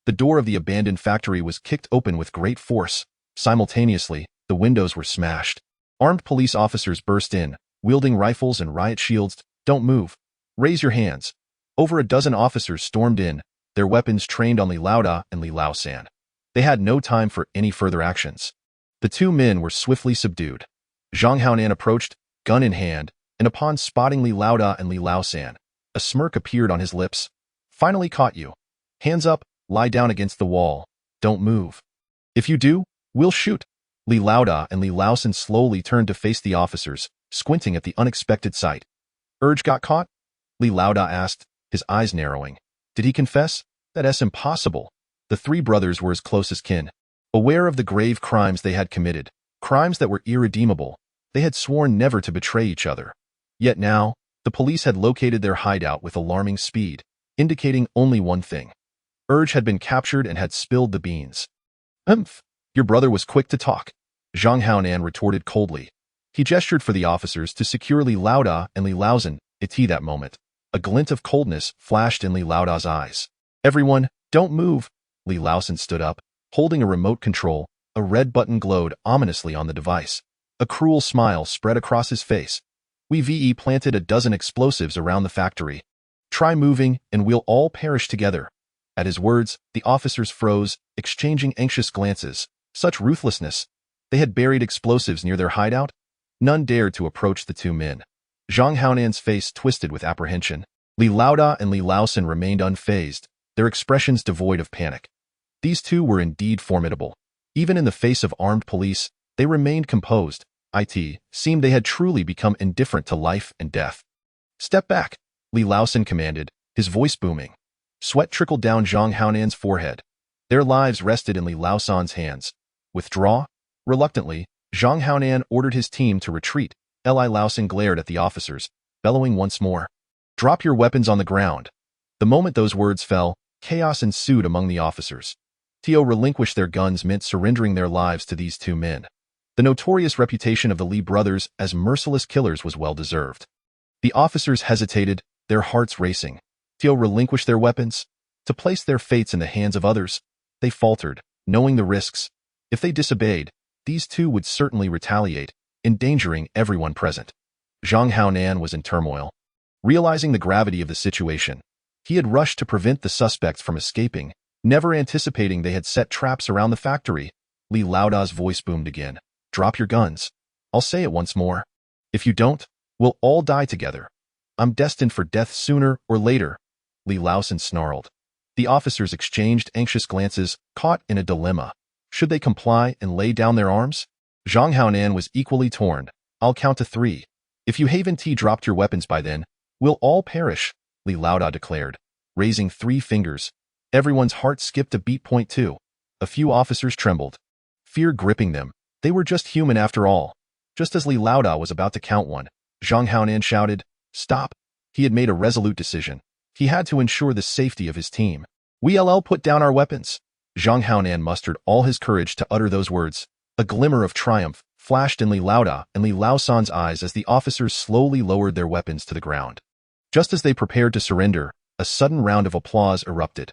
The door of the abandoned factory was kicked open with great force. Simultaneously, the windows were smashed. Armed police officers burst in, wielding rifles and riot shields. Don't move. Raise your hands. Over a dozen officers stormed in, their weapons trained on Li Laoda and Li Laosan. They had no time for any further actions. The two men were swiftly subdued. Zhang Wanlin approached, gun in hand, and upon spotting Li Laoda and Li Laosan, a smirk appeared on his lips. Finally caught you. Hands up, lie down against the wall. Don't move. If you do, we'll shoot. Li Laoda and Li Laosan slowly turned to face the officers, squinting at the unexpected sight. Urge got caught? Li Laoda asked, his eyes narrowing. Did he confess? That's impossible. The three brothers were his closest kin. Aware of the grave crimes they had committed, crimes that were irredeemable, they had sworn never to betray each other. Yet now, the police had located their hideout with alarming speed, indicating only one thing. Urge had been captured and had spilled the beans. Your brother was quick to talk, Zhang Wanlin retorted coldly. He gestured for the officers to secure Li Laoda and Li Laosen. At that moment, a glint of coldness flashed in Li Laoda's eyes. Everyone, don't move. Li Laosen stood up, holding a remote control. A red button glowed ominously on the device. A cruel smile spread across his face. We've planted a dozen explosives around the factory. Try moving, and we'll all perish together. At his words, the officers froze, exchanging anxious glances. Such ruthlessness. They had buried explosives near their hideout. None dared to approach the two men. Zhang Wanlin's face twisted with apprehension. Li Laoda and Li Laosen remained unfazed, their expressions devoid of panic. These two were indeed formidable. Even in the face of armed police, they remained composed. It seemed they had truly become indifferent to life and death. Step back, Li Laosen commanded, his voice booming. Sweat trickled down Zhang Wanlin's forehead. Their lives rested in Li Laosan's hands. Withdraw? Reluctantly, Zhang Wanlin ordered his team to retreat. Li Laosen glared at the officers, bellowing once more. Drop your weapons on the ground. The moment those words fell, chaos ensued among the officers. To relinquish their guns meant surrendering their lives to these two men. The notorious reputation of the Li brothers as merciless killers was well deserved. The officers hesitated, their hearts racing. To relinquish their weapons? To place their fates in the hands of others? They faltered, knowing the risks. If they disobeyed, these two would certainly retaliate, endangering everyone present. Zhang Wanlin was in turmoil. Realizing the gravity of the situation, he had rushed to prevent the suspects from escaping, never anticipating they had set traps around the factory. Li Laoda's voice boomed again. Drop your guns. I'll say it once more. If you don't, we'll all die together. I'm destined for death sooner or later, Li Laosan snarled. The officers exchanged anxious glances, caught in a dilemma. Should they comply and lay down their arms? Zhang Haonan was equally torn. I'll count to 3. If you haven't dropped your weapons by then, we'll all perish, Li Laoda declared, raising 3 fingers. Everyone's heart skipped a beat. Point 2. A few officers trembled, fear gripping them. They were just human after all. Just as Li Laoda was about to count 1, Zhang Haonan shouted, "Stop!" He had made a resolute decision. He had to ensure the safety of his team. "We'll put down our weapons." Zhang Haonan mustered all his courage to utter those words. A glimmer of triumph flashed in Li Laoda and Li Laosan's eyes as the officers slowly lowered their weapons to the ground. Just as they prepared to surrender, a sudden round of applause erupted.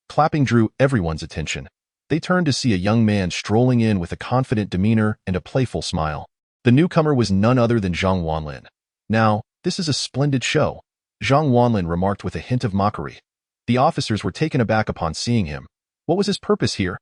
Clapping drew everyone's attention. They turned to see a young man strolling in with a confident demeanor and a playful smile. The newcomer was none other than Zhang Wanlin. "Now, this is a splendid show," Zhang Wanlin remarked with a hint of mockery. The officers were taken aback upon seeing him. What was his purpose here?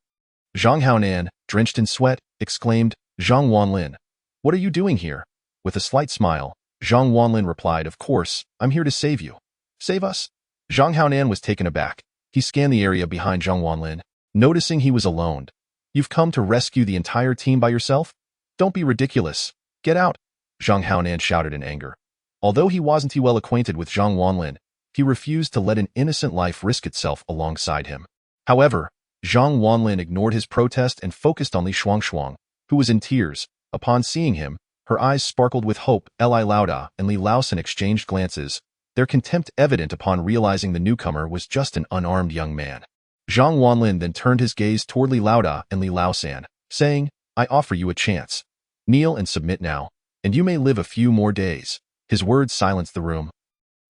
Zhang Haonan, drenched in sweat, exclaimed, "Zhang Wanlin, what are you doing here?" With a slight smile, Zhang Wanlin replied, "Of course, I'm here to save you." "Save us?" Zhang Haonan was taken aback. He scanned the area behind Zhang Wanlin, noticing he was alone. "You've come to rescue the entire team by yourself? Don't be ridiculous. Get out," Zhang Haonan shouted in anger. Although he wasn't well acquainted with Zhang Wanlin, he refused to let an innocent life risk itself alongside him. However, Zhang Wanlin ignored his protest and focused on Li Shuangshuang, who was in tears. Upon seeing him, her eyes sparkled with hope. Li Laoda and Li Laosan exchanged glances, their contempt evident upon realizing the newcomer was just an unarmed young man. Zhang Wanlin then turned his gaze toward Li Laoda and Li Laosan, saying, "I offer you a chance. Kneel and submit now, and you may live a few more days." His words silenced the room.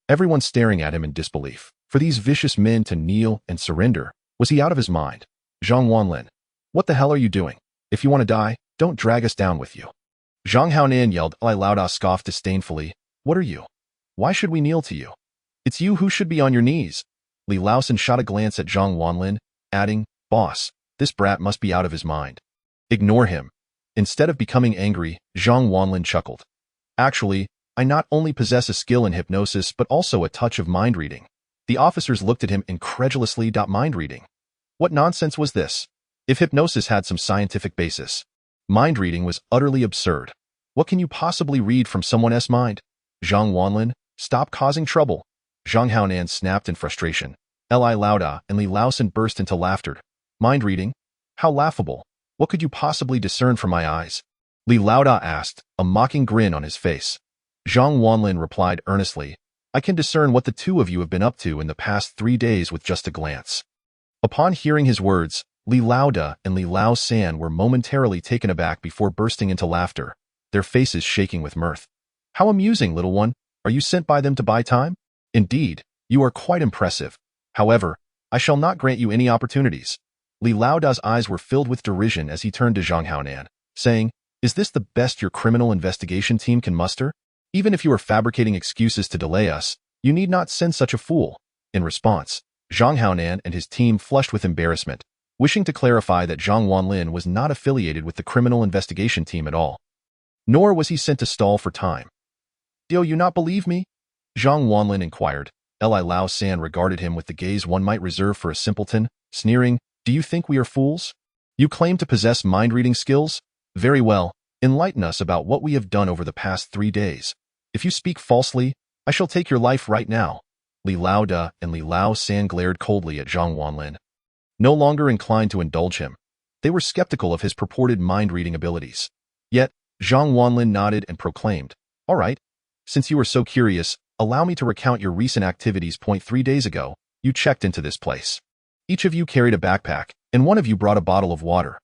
Everyone staring at him in disbelief. For these vicious men to kneel and surrender, was he out of his mind? Zhang Wanlin, what the hell are you doing? If you want to die, don't drag us down with you. Zhang Haonan yelled. Li Laoda scoffed disdainfully. What are you? Why should we kneel to you? It's you who should be on your knees. Li Laosan shot a glance at Zhang Wanlin, adding, "Boss, this brat must be out of his mind. Ignore him." Instead of becoming angry, Zhang Wanlin chuckled. "Actually, I not only possess a skill in hypnosis but also a touch of mind reading." The officers looked at him incredulously. Mind reading? What nonsense was this? If hypnosis had some scientific basis, mind reading was utterly absurd. What can you possibly read from someone else's mind? Zhang Wanlin, stop causing trouble. Zhang Haonan snapped in frustration. Li Laoda and Li Laosan burst into laughter. Mind reading? How laughable. What could you possibly discern from my eyes? Li Laoda asked, a mocking grin on his face. Zhang Wanlin replied earnestly, I can discern what the two of you have been up to in the past 3 days with just a glance. Upon hearing his words, Li Laoda and Li Laosan were momentarily taken aback before bursting into laughter, their faces shaking with mirth. How amusing, little one. Are you sent by them to buy time? Indeed, you are quite impressive. However, I shall not grant you any opportunities. Li Laoda's eyes were filled with derision as he turned to Zhang Haonan, saying, Is this the best your criminal investigation team can muster? Even if you are fabricating excuses to delay us, you need not send such a fool. In response, Zhang Haonan and his team flushed with embarrassment, wishing to clarify that Zhang Wanlin was not affiliated with the criminal investigation team at all. Nor was he sent to stall for time. Do you not believe me? Zhang Wanlin inquired. Li Laosan regarded him with the gaze one might reserve for a simpleton, sneering, Do you think we are fools? You claim to possess mind-reading skills? Very well, enlighten us about what we have done over the past 3 days. If you speak falsely, I shall take your life right now. Li Laoda and Li Laosan glared coldly at Zhang Wanlin, no longer inclined to indulge him. They were skeptical of his purported mind-reading abilities. Yet, Zhang Wanlin nodded and proclaimed, All right, since you are so curious, allow me to recount your recent activities. 3 days ago, you checked into this place. Each of you carried a backpack, and one of you brought a bottle of water.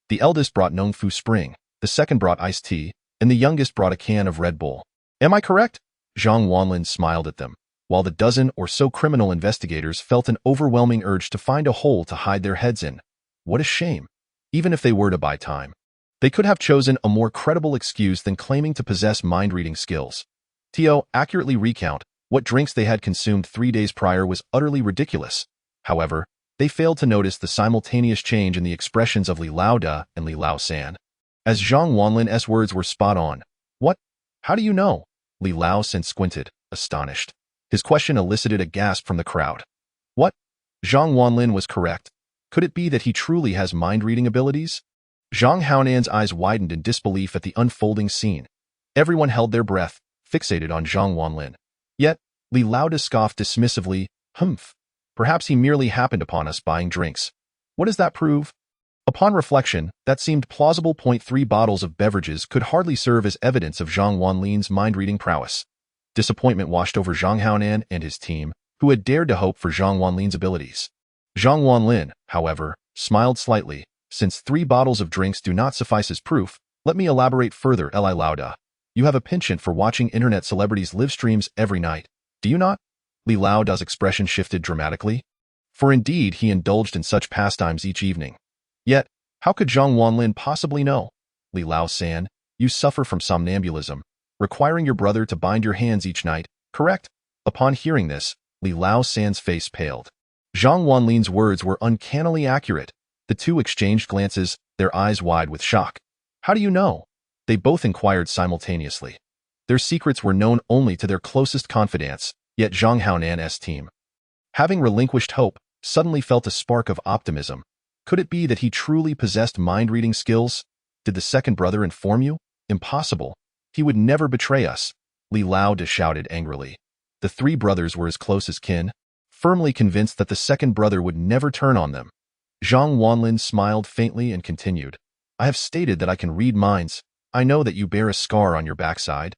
The eldest brought Nongfu Spring, the second brought iced tea, and the youngest brought a can of Red Bull. Am I correct? Zhang Wanlin smiled at them, while the dozen or so criminal investigators felt an overwhelming urge to find a hole to hide their heads in. What a shame. Even if they were to buy time, they could have chosen a more credible excuse than claiming to possess mind-reading skills. To accurately recount what drinks they had consumed 3 days prior was utterly ridiculous. However, they failed to notice the simultaneous change in the expressions of Li Laoda and Li Laosan, as Zhang Wanlin's words were spot on. What? How do you know? Li Laosan squinted, astonished. His question elicited a gasp from the crowd. What? Zhang Wanlin was correct. Could it be that he truly has mind-reading abilities? Zhang Haonan's eyes widened in disbelief at the unfolding scene. Everyone held their breath, fixated on Zhang Wanlin. Yet, Li Laoda scoffed dismissively, "Humph. Perhaps he merely happened upon us buying drinks. What does that prove?" Upon reflection, that seemed plausible. 3 bottles of beverages could hardly serve as evidence of Zhang Wanlin's mind-reading prowess. Disappointment washed over Zhang Haonan and his team, who had dared to hope for Zhang Wanlin's abilities. Zhang Wanlin, however, smiled slightly. "Since 3 bottles of drinks do not suffice as proof, let me elaborate further. Li Laoda, you have a penchant for watching internet celebrities' live streams every night, do you not?" Li Laoda's expression shifted dramatically. For indeed he indulged in such pastimes each evening. Yet, how could Zhang Wanlin possibly know? "Li Lao-san, you suffer from somnambulism, requiring your brother to bind your hands each night, correct?" Upon hearing this, Li Lao-san's face paled. Zhang Wanlin's words were uncannily accurate. The two exchanged glances, their eyes wide with shock. "How do you know?" They both inquired simultaneously. Their secrets were known only to their closest confidants, yet Zhang Haonan's team, having relinquished hope, suddenly felt a spark of optimism. Could it be that he truly possessed mind-reading skills? "Did the second brother inform you?" "Impossible. He would never betray us," Li Laoda shouted angrily. The 3 brothers were as close as kin, firmly convinced that the second brother would never turn on them. Zhang Wanlin smiled faintly and continued, "I have stated that I can read minds. I know that you bear a scar on your backside.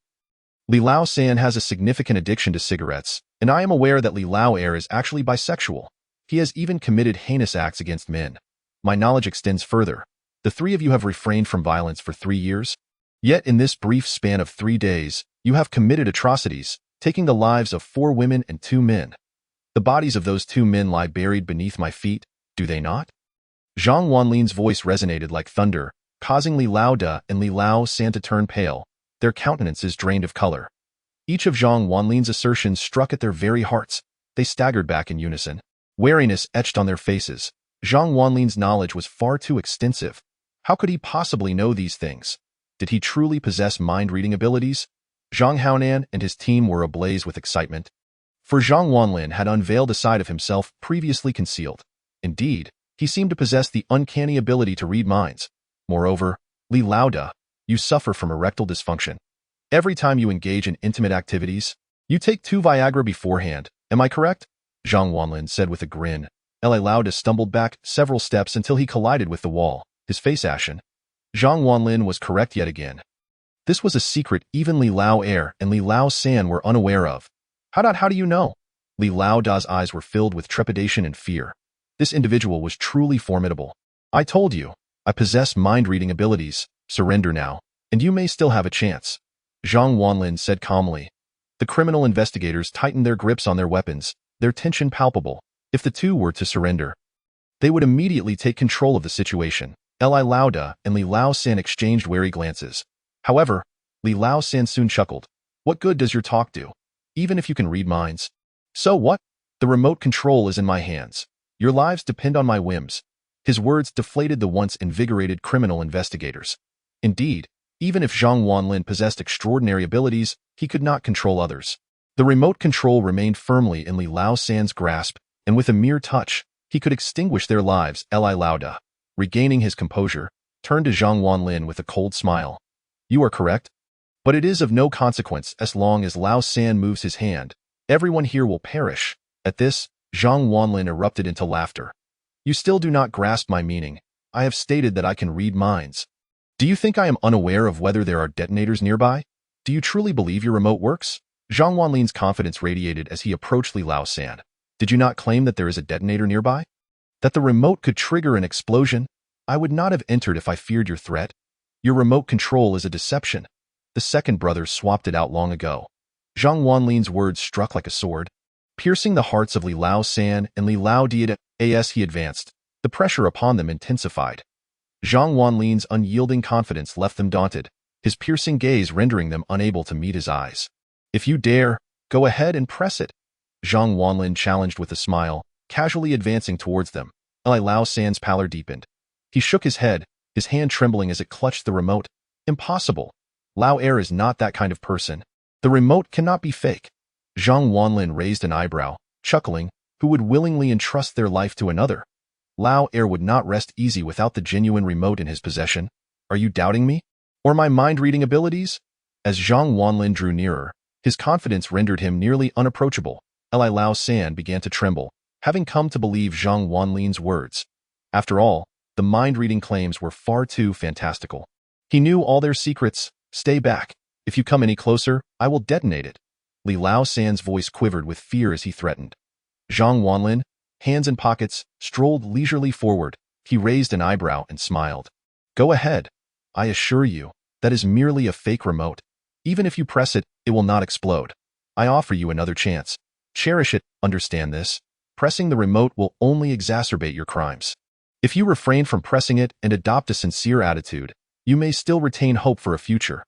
Li Lao-san has a significant addiction to cigarettes, and I am aware that Li Lao-er is actually bisexual. He has even committed heinous acts against men. My knowledge extends further. The 3 of you have refrained from violence for 3 years. Yet in this brief span of 3 days, you have committed atrocities, taking the lives of 4 women and 2 men. The bodies of those 2 men lie buried beneath my feet, do they not?" Zhang Wanlin's voice resonated like thunder, causing Li Laoda and Li Lao-san to turn pale, their countenances drained of color. Each of Zhang Wanlin's assertions struck at their very hearts. They staggered back in unison, wariness etched on their faces. Zhang Wanlin's knowledge was far too extensive. How could he possibly know these things? Did he truly possess mind-reading abilities? Zhang Haonan and his team were ablaze with excitement. For Zhang Wanlin had unveiled a side of himself previously concealed. Indeed, he seemed to possess the uncanny ability to read minds. Moreover, Li Laoda, you suffer from erectile dysfunction. Every time you engage in intimate activities, you take 2 Viagra beforehand, am I correct? Zhang Wanlin said with a grin. Li Laoda stumbled back several steps until he collided with the wall, his face ashen. Zhang Wanlin was correct yet again. This was a secret even Li Lao-er and Li Lao-san were unaware of. How do you know? Li Laoda's eyes were filled with trepidation and fear. This individual was truly formidable. "I told you, I possess mind-reading abilities. Surrender now, and you may still have a chance," Zhang Wanlin said calmly. The criminal investigators tightened their grips on their weapons, their tension palpable. If the 2 were to surrender, they would immediately take control of the situation. Li Laoda and Li Lao-san exchanged wary glances. However, Li Lao-san soon chuckled. "What good does your talk do? Even if you can read minds. So what? The remote control is in my hands. Your lives depend on my whims." His words deflated the once invigorated criminal investigators. Indeed, even if Zhang Wanlin possessed extraordinary abilities, he could not control others. The remote control remained firmly in Li Lao-san's grasp, and with a mere touch, he could extinguish their lives. Li Laoda, regaining his composure, turned to Zhang Wanlin with a cold smile. "You are correct. But it is of no consequence as long as Lao-san moves his hand. Everyone here will perish." At this, Zhang Wanlin erupted into laughter. "You still do not grasp my meaning. I have stated that I can read minds. Do you think I am unaware of whether there are detonators nearby? Do you truly believe your remote works?" Zhang Wanlin's confidence radiated as he approached Li Lao-san. "Did you not claim that there is a detonator nearby? That the remote could trigger an explosion? I would not have entered if I feared your threat. Your remote control is a deception. The second brother swapped it out long ago." Zhang Wanlin's words struck like a sword, piercing the hearts of Li Lao-san and Li Laoda. As he advanced, the pressure upon them intensified. Zhang Wanlin's unyielding confidence left them daunted, his piercing gaze rendering them unable to meet his eyes. "If you dare, go ahead and press it," Zhang Wanlin challenged with a smile, casually advancing towards them. Li Lao-san's pallor deepened. He shook his head, his hand trembling as it clutched the remote. "Impossible. Lao-er is not that kind of person. The remote cannot be fake." Zhang Wanlin raised an eyebrow, chuckling. Who would willingly entrust their life to another? Lao Air would not rest easy without the genuine remote in his possession. Are you doubting me? Or my mind-reading abilities? As Zhang Wanlin drew nearer, his confidence rendered him nearly unapproachable. Lao San began to tremble, having come to believe Zhang Wanlin's words. After all, the mind-reading claims were far too fantastical. He knew all their secrets. Stay back. If you come any closer, I will detonate it. Lao San's voice quivered with fear as he threatened. Zhang Wanlin, hands in pockets, strolled leisurely forward. He raised an eyebrow and smiled. Go ahead. I assure you, that is merely a fake remote. Even if you press it, it will not explode. I offer you another chance. Cherish it, understand this. Pressing the remote will only exacerbate your crimes. If you refrain from pressing it and adopt a sincere attitude, you may still retain hope for a future.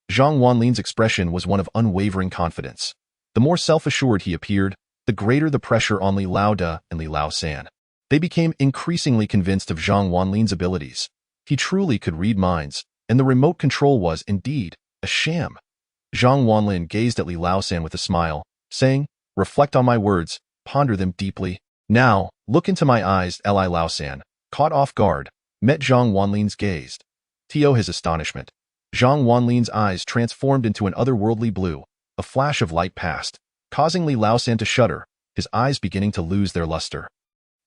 Zhang Wanlin's expression was one of unwavering confidence. The more self-assured he appeared, the greater the pressure on Li Laoda and Li Lao San. They became increasingly convinced of Zhang Wanlin's abilities. He truly could read minds, and the remote control was, indeed, a sham. Zhang Wanlin gazed at Li Lao San with a smile, saying, reflect on my words, ponder them deeply. Now, look into my eyes. Li Lao San, caught off guard, met Zhang Wanlin's gaze. To his astonishment, Zhang Wanlin's eyes transformed into an otherworldly blue. A flash of light passed, causing Li Lao San to shudder, his eyes beginning to lose their luster.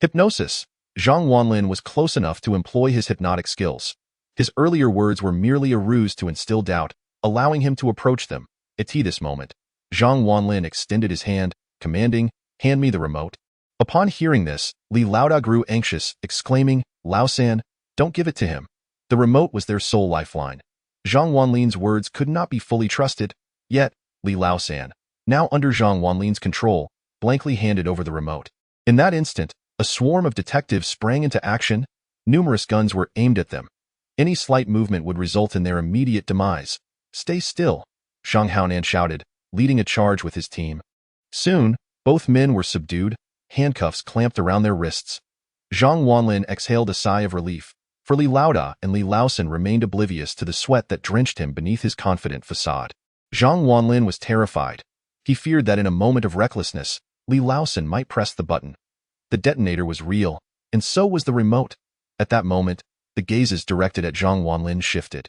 Hypnosis. Zhang Wanlin was close enough to employ his hypnotic skills. His earlier words were merely a ruse to instill doubt, allowing him to approach them. At this moment, Zhang Wanlin extended his hand, commanding, hand me the remote. Upon hearing this, Li Laoda grew anxious, exclaiming, Lao San, don't give it to him. The remote was their sole lifeline. Zhang Wanlin's words could not be fully trusted, yet, Li Lao San, now under Zhang Wanlin's control, blankly handed over the remote. In that instant, a swarm of detectives sprang into action. Numerous guns were aimed at them. Any slight movement would result in their immediate demise. Stay still, Zhang Haonan shouted, leading a charge with his team. Soon, both men were subdued, handcuffs clamped around their wrists. Zhang Wanlin exhaled a sigh of relief, for Li Laoda and Li Lao San remained oblivious to the sweat that drenched him beneath his confident facade. Zhang Wanlin was terrified. He feared that in a moment of recklessness, Li Lao San might press the button. The detonator was real, and so was the remote. At that moment, the gazes directed at Zhang Wanlin shifted.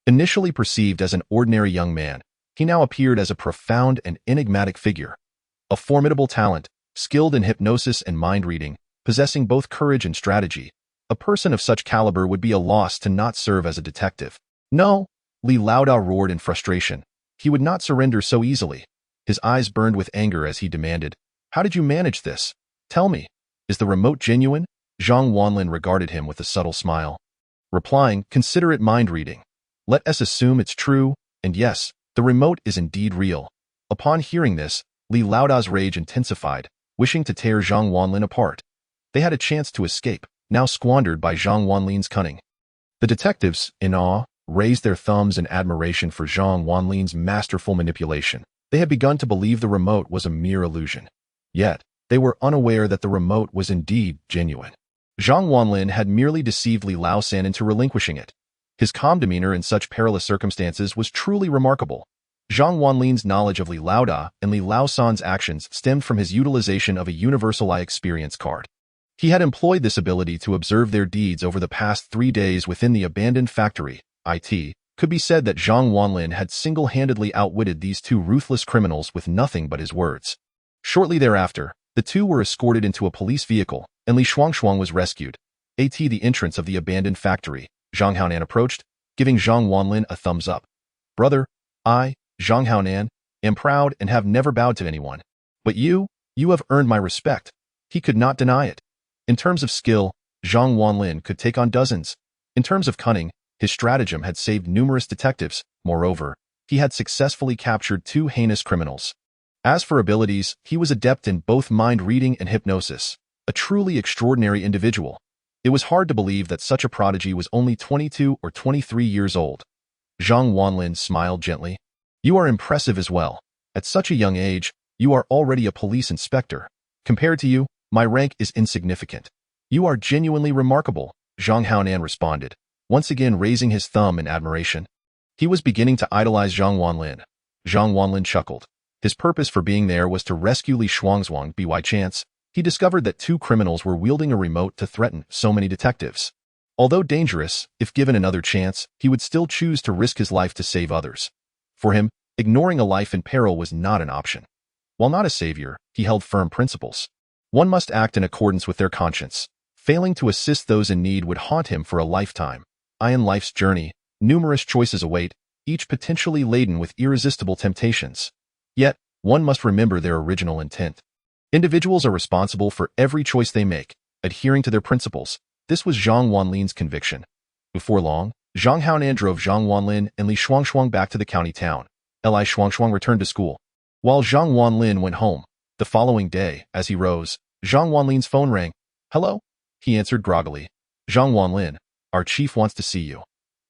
Initially perceived as an ordinary young man, he now appeared as a profound and enigmatic figure. A formidable talent, skilled in hypnosis and mind-reading, possessing both courage and strategy. A person of such caliber would be a loss to not serve as a detective. No, Li Laoda roared in frustration. He would not surrender so easily. His eyes burned with anger as he demanded, how did you manage this? Tell me, is the remote genuine? Zhang Wanlin regarded him with a subtle smile, replying, consider it mind-reading. Let us assume it's true, and yes, the remote is indeed real. Upon hearing this, Li Laoda's rage intensified, wishing to tear Zhang Wanlin apart. They had a chance to escape, now squandered by Zhang Wanlin's cunning. The detectives, in awe, raised their thumbs in admiration for Zhang Wanlin's masterful manipulation. They had begun to believe the remote was a mere illusion. Yet, they were unaware that the remote was indeed genuine. Zhang Wanlin had merely deceived Li Lao San into relinquishing it. His calm demeanor in such perilous circumstances was truly remarkable. Zhang Wanlin's knowledge of Li Laoda and Li Lao San's actions stemmed from his utilization of a universal eye experience card. He had employed this ability to observe their deeds over the past 3 days within the abandoned factory. It could be said that Zhang Wanlin had single-handedly outwitted these two ruthless criminals with nothing but his words. Shortly thereafter, the two were escorted into a police vehicle, and Li Shuangshuang was rescued. At the entrance of the abandoned factory, Zhang Haonan approached, giving Zhang Wanlin a thumbs up. Brother, I, Zhang Haonan, am proud and have never bowed to anyone. But you have earned my respect. He could not deny it. In terms of skill, Zhang Wanlin could take on dozens. In terms of cunning, his stratagem had saved numerous detectives. Moreover, he had successfully captured 2 heinous criminals. As for abilities, he was adept in both mind-reading and hypnosis. A truly extraordinary individual. It was hard to believe that such a prodigy was only 22 or 23 years old. Zhang Wanlin smiled gently. You are impressive as well. At such a young age, you are already a police inspector. Compared to you, my rank is insignificant. You are genuinely remarkable, Zhang Haonan responded, once again raising his thumb in admiration. He was beginning to idolize Zhang Wanlin. Zhang Wanlin chuckled. His purpose for being there was to rescue Li Shuangzhuang. By chance, he discovered that two criminals were wielding a remote to threaten so many detectives. Although dangerous, if given another chance, he would still choose to risk his life to save others. For him, ignoring a life in peril was not an option. While not a savior, he held firm principles. One must act in accordance with their conscience. Failing to assist those in need would haunt him for a lifetime. In life's journey, numerous choices await, each potentially laden with irresistible temptations. Yet, one must remember their original intent. Individuals are responsible for every choice they make, adhering to their principles. This was Zhang Wanlin's conviction. Before long, Zhang Haonan drove Zhang Wanlin and Li Shuangzhuang back to the county town. Li Shuangzhuang returned to school, while Zhang Wanlin went home. The following day, as he rose, Zhang Wanlin's phone rang. "Hello?" He answered groggily. "Zhang Wanlin, our chief wants to see you.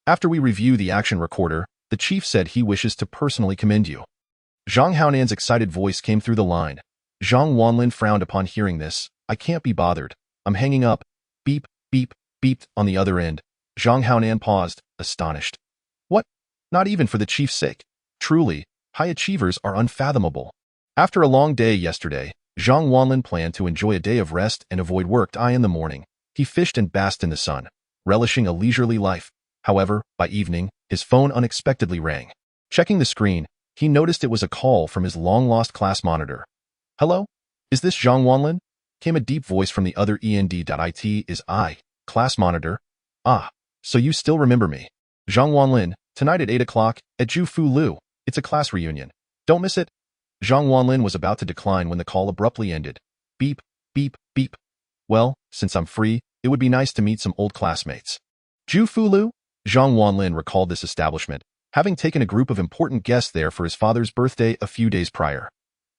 After we review the action recorder, the chief said he wishes to personally commend you." Zhang Haonan's excited voice came through the line. Zhang Wanlin frowned upon hearing this. "I can't be bothered. I'm hanging up." Beep, beep, beeped on the other end. Zhang Haonan paused, astonished. What? Not even for the chief's sake? Truly, high achievers are unfathomable. After a long day yesterday, Zhang Wanlin planned to enjoy a day of rest and avoid work. In the morning, he fished and basked in the sun, relishing a leisurely life. However, by evening, his phone unexpectedly rang. Checking the screen, he noticed it was a call from his long-lost class monitor. "Hello? Is this Zhang Wanlin?" Came a deep voice from the other end. "It is I, class monitor." "Ah, so you still remember me. Zhang Wanlin, tonight at 8 o'clock, at Ju Fu Lu. It's a class reunion. Don't miss it." Zhang Wanlin was about to decline when the call abruptly ended. Beep, beep, beep. "Well, since I'm free, it would be nice to meet some old classmates." Ju Fu Lu? Zhang Wanlin recalled this establishment, having taken a group of important guests there for his father's birthday a few days prior.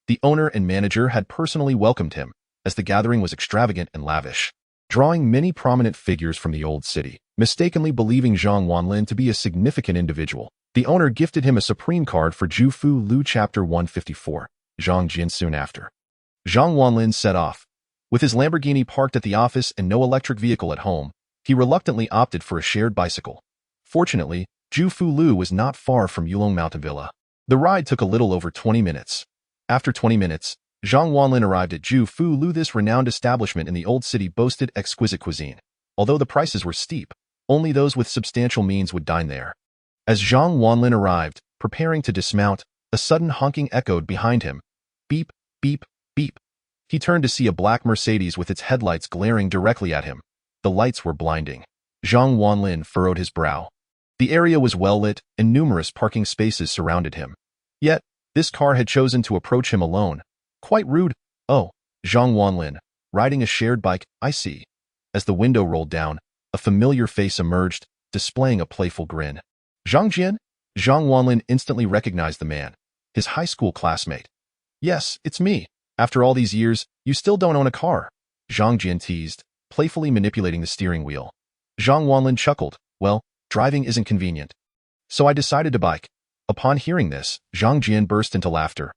The owner and manager had personally welcomed him, as the gathering was extravagant and lavish, drawing many prominent figures from the old city. Mistakenly believing Zhang Wanlin to be a significant individual, the owner gifted him a supreme card for Ju Fu Lu Chapter 154, Zhang Jian. Soon after, Zhang Wanlin set off. With his Lamborghini parked at the office and no electric vehicle at home, he reluctantly opted for a shared bicycle. Fortunately, Ju Fu Lu was not far from Yulong Mountain Villa. The ride took a little over 20 minutes. After 20 minutes, Zhang Wanlin arrived at Ju Fu Lu. This renowned establishment in the old city boasted exquisite cuisine. Although the prices were steep, only those with substantial means would dine there. As Zhang Wanlin arrived, preparing to dismount, a sudden honking echoed behind him. Beep, beep, beep. He turned to see a black Mercedes with its headlights glaring directly at him. The lights were blinding. Zhang Wanlin furrowed his brow. The area was well lit, and numerous parking spaces surrounded him. Yet, this car had chosen to approach him alone. Quite rude. "Oh, Zhang Wanlin, riding a shared bike, I see." As the window rolled down, a familiar face emerged, displaying a playful grin. "Zhang Jian?" Zhang Wanlin instantly recognized the man, his high school classmate. "Yes, it's me. After all these years, you still don't own a car," Zhang Jian teased, playfully manipulating the steering wheel. Zhang Wanlin chuckled. "Well, driving isn't convenient. So I decided to bike." Upon hearing this, Zhang Jian burst into laughter.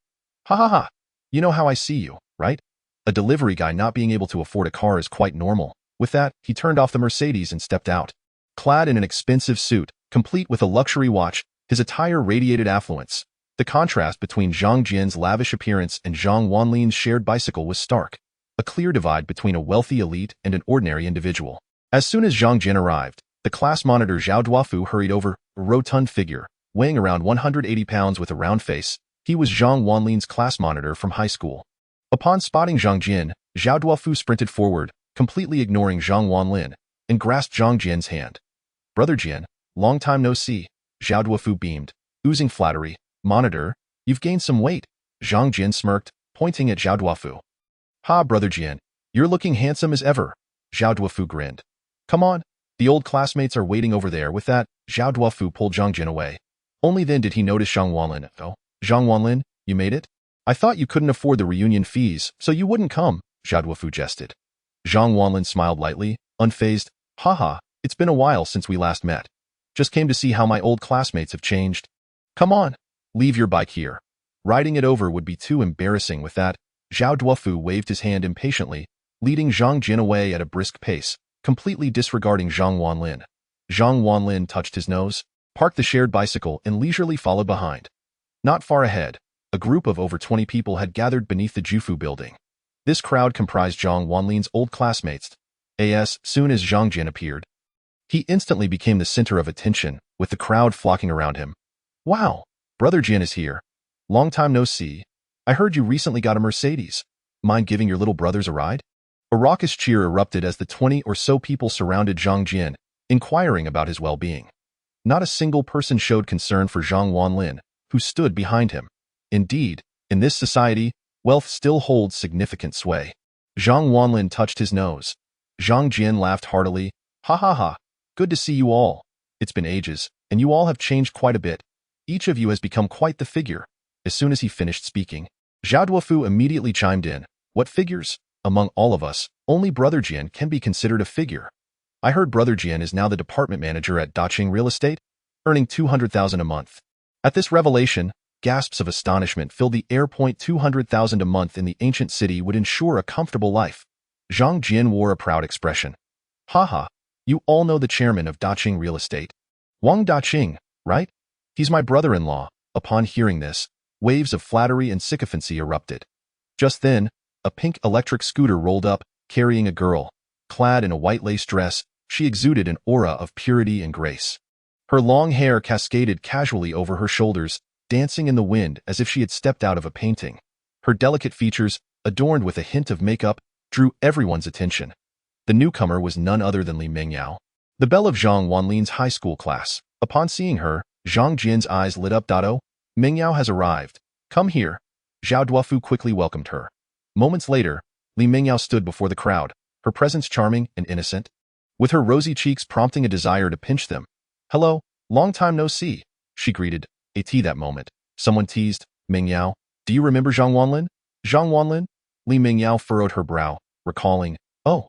"Ha ha ha. You know how I see you, right? A delivery guy not being able to afford a car is quite normal." With that, he turned off the Mercedes and stepped out. Clad in an expensive suit, complete with a luxury watch, his attire radiated affluence. The contrast between Zhang Jian's lavish appearance and Zhang Wanlin's shared bicycle was stark, a clear divide between a wealthy elite and an ordinary individual. As soon as Zhang Jian arrived, the class monitor Zhao Duofu hurried over. A rotund figure, weighing around 180 pounds with a round face, he was Zhang Wanlin's class monitor from high school. Upon spotting Zhang Jian, Zhao Duofu sprinted forward, completely ignoring Zhang Wanlin, and grasped Zhang Jian's hand. "Brother Jian, long time no see." Zhao Duofu beamed, oozing flattery. "Monitor, you've gained some weight." Zhang Jian smirked, pointing at Zhao Duofu. "Ha, Brother Jian, you're looking handsome as ever." Zhao Duofu grinned. "Come on, the old classmates are waiting over there." With that, Zhao Duofu pulled Zhang Jian away. Only then did he notice Zhang Wanlin. "Oh, Zhang Wanlin, you made it? I thought you couldn't afford the reunion fees, so you wouldn't come," Zhao Duofu jested. Zhang Wanlin smiled lightly, unfazed. "Haha, it's been a while since we last met. Just came to see how my old classmates have changed." "Come on, leave your bike here. Riding it over would be too embarrassing." With that, Zhao Duofu waved his hand impatiently, leading Zhang Jin away at a brisk pace, completely disregarding Zhang Wanlin. Zhang Wanlin touched his nose, parked the shared bicycle, and leisurely followed behind. Not far ahead, a group of over 20 people had gathered beneath the Jufu building. This crowd comprised Zhang Wanlin's old classmates. As soon as Zhang Jian appeared, he instantly became the center of attention, with the crowd flocking around him. Wow, Brother Jian is here. Long time no see. I heard you recently got a Mercedes. Mind giving your little brothers a ride? A raucous cheer erupted as the 20 or so people surrounded Zhang Jian, inquiring about his well-being. Not a single person showed concern for Zhang Wanlin, who stood behind him. Indeed, in this society, wealth still holds significant sway. Zhang Wanlin touched his nose. Zhang Jian laughed heartily. Ha ha ha. Good to see you all. It's been ages, and you all have changed quite a bit. Each of you has become quite the figure. As soon as he finished speaking, Zhao Duofu immediately chimed in. What figures? Among all of us, only Brother Jian can be considered a figure. I heard Brother Jian is now the department manager at Daqing Real Estate, earning 200,000 a month. At this revelation, gasps of astonishment filled the air. 200,000 a month in the ancient city would ensure a comfortable life. Zhang Jian wore a proud expression. Haha, you all know the chairman of Daqing Real Estate. Wang Daqing, right? He's my brother-in-law. Upon hearing this, waves of flattery and sycophancy erupted. Just then, a pink electric scooter rolled up, carrying a girl. Clad in a white lace dress, she exuded an aura of purity and grace. Her long hair cascaded casually over her shoulders, dancing in the wind as if she had stepped out of a painting. Her delicate features, adorned with a hint of makeup, drew everyone's attention. The newcomer was none other than Li Mingyao, the belle of Zhang Wanlin's high school class. Upon seeing her, Zhang Jian's eyes lit up. Oh, Mingyao has arrived. Come here. Zhao Duofu quickly welcomed her. Moments later, Li Mingyao stood before the crowd, her presence charming and innocent, with her rosy cheeks prompting a desire to pinch them. Hello, long time no see, she greeted. That moment, someone teased, Mingyao, do you remember Zhang Wanlin? Zhang Wanlin? Li Mingyao furrowed her brow, recalling, oh,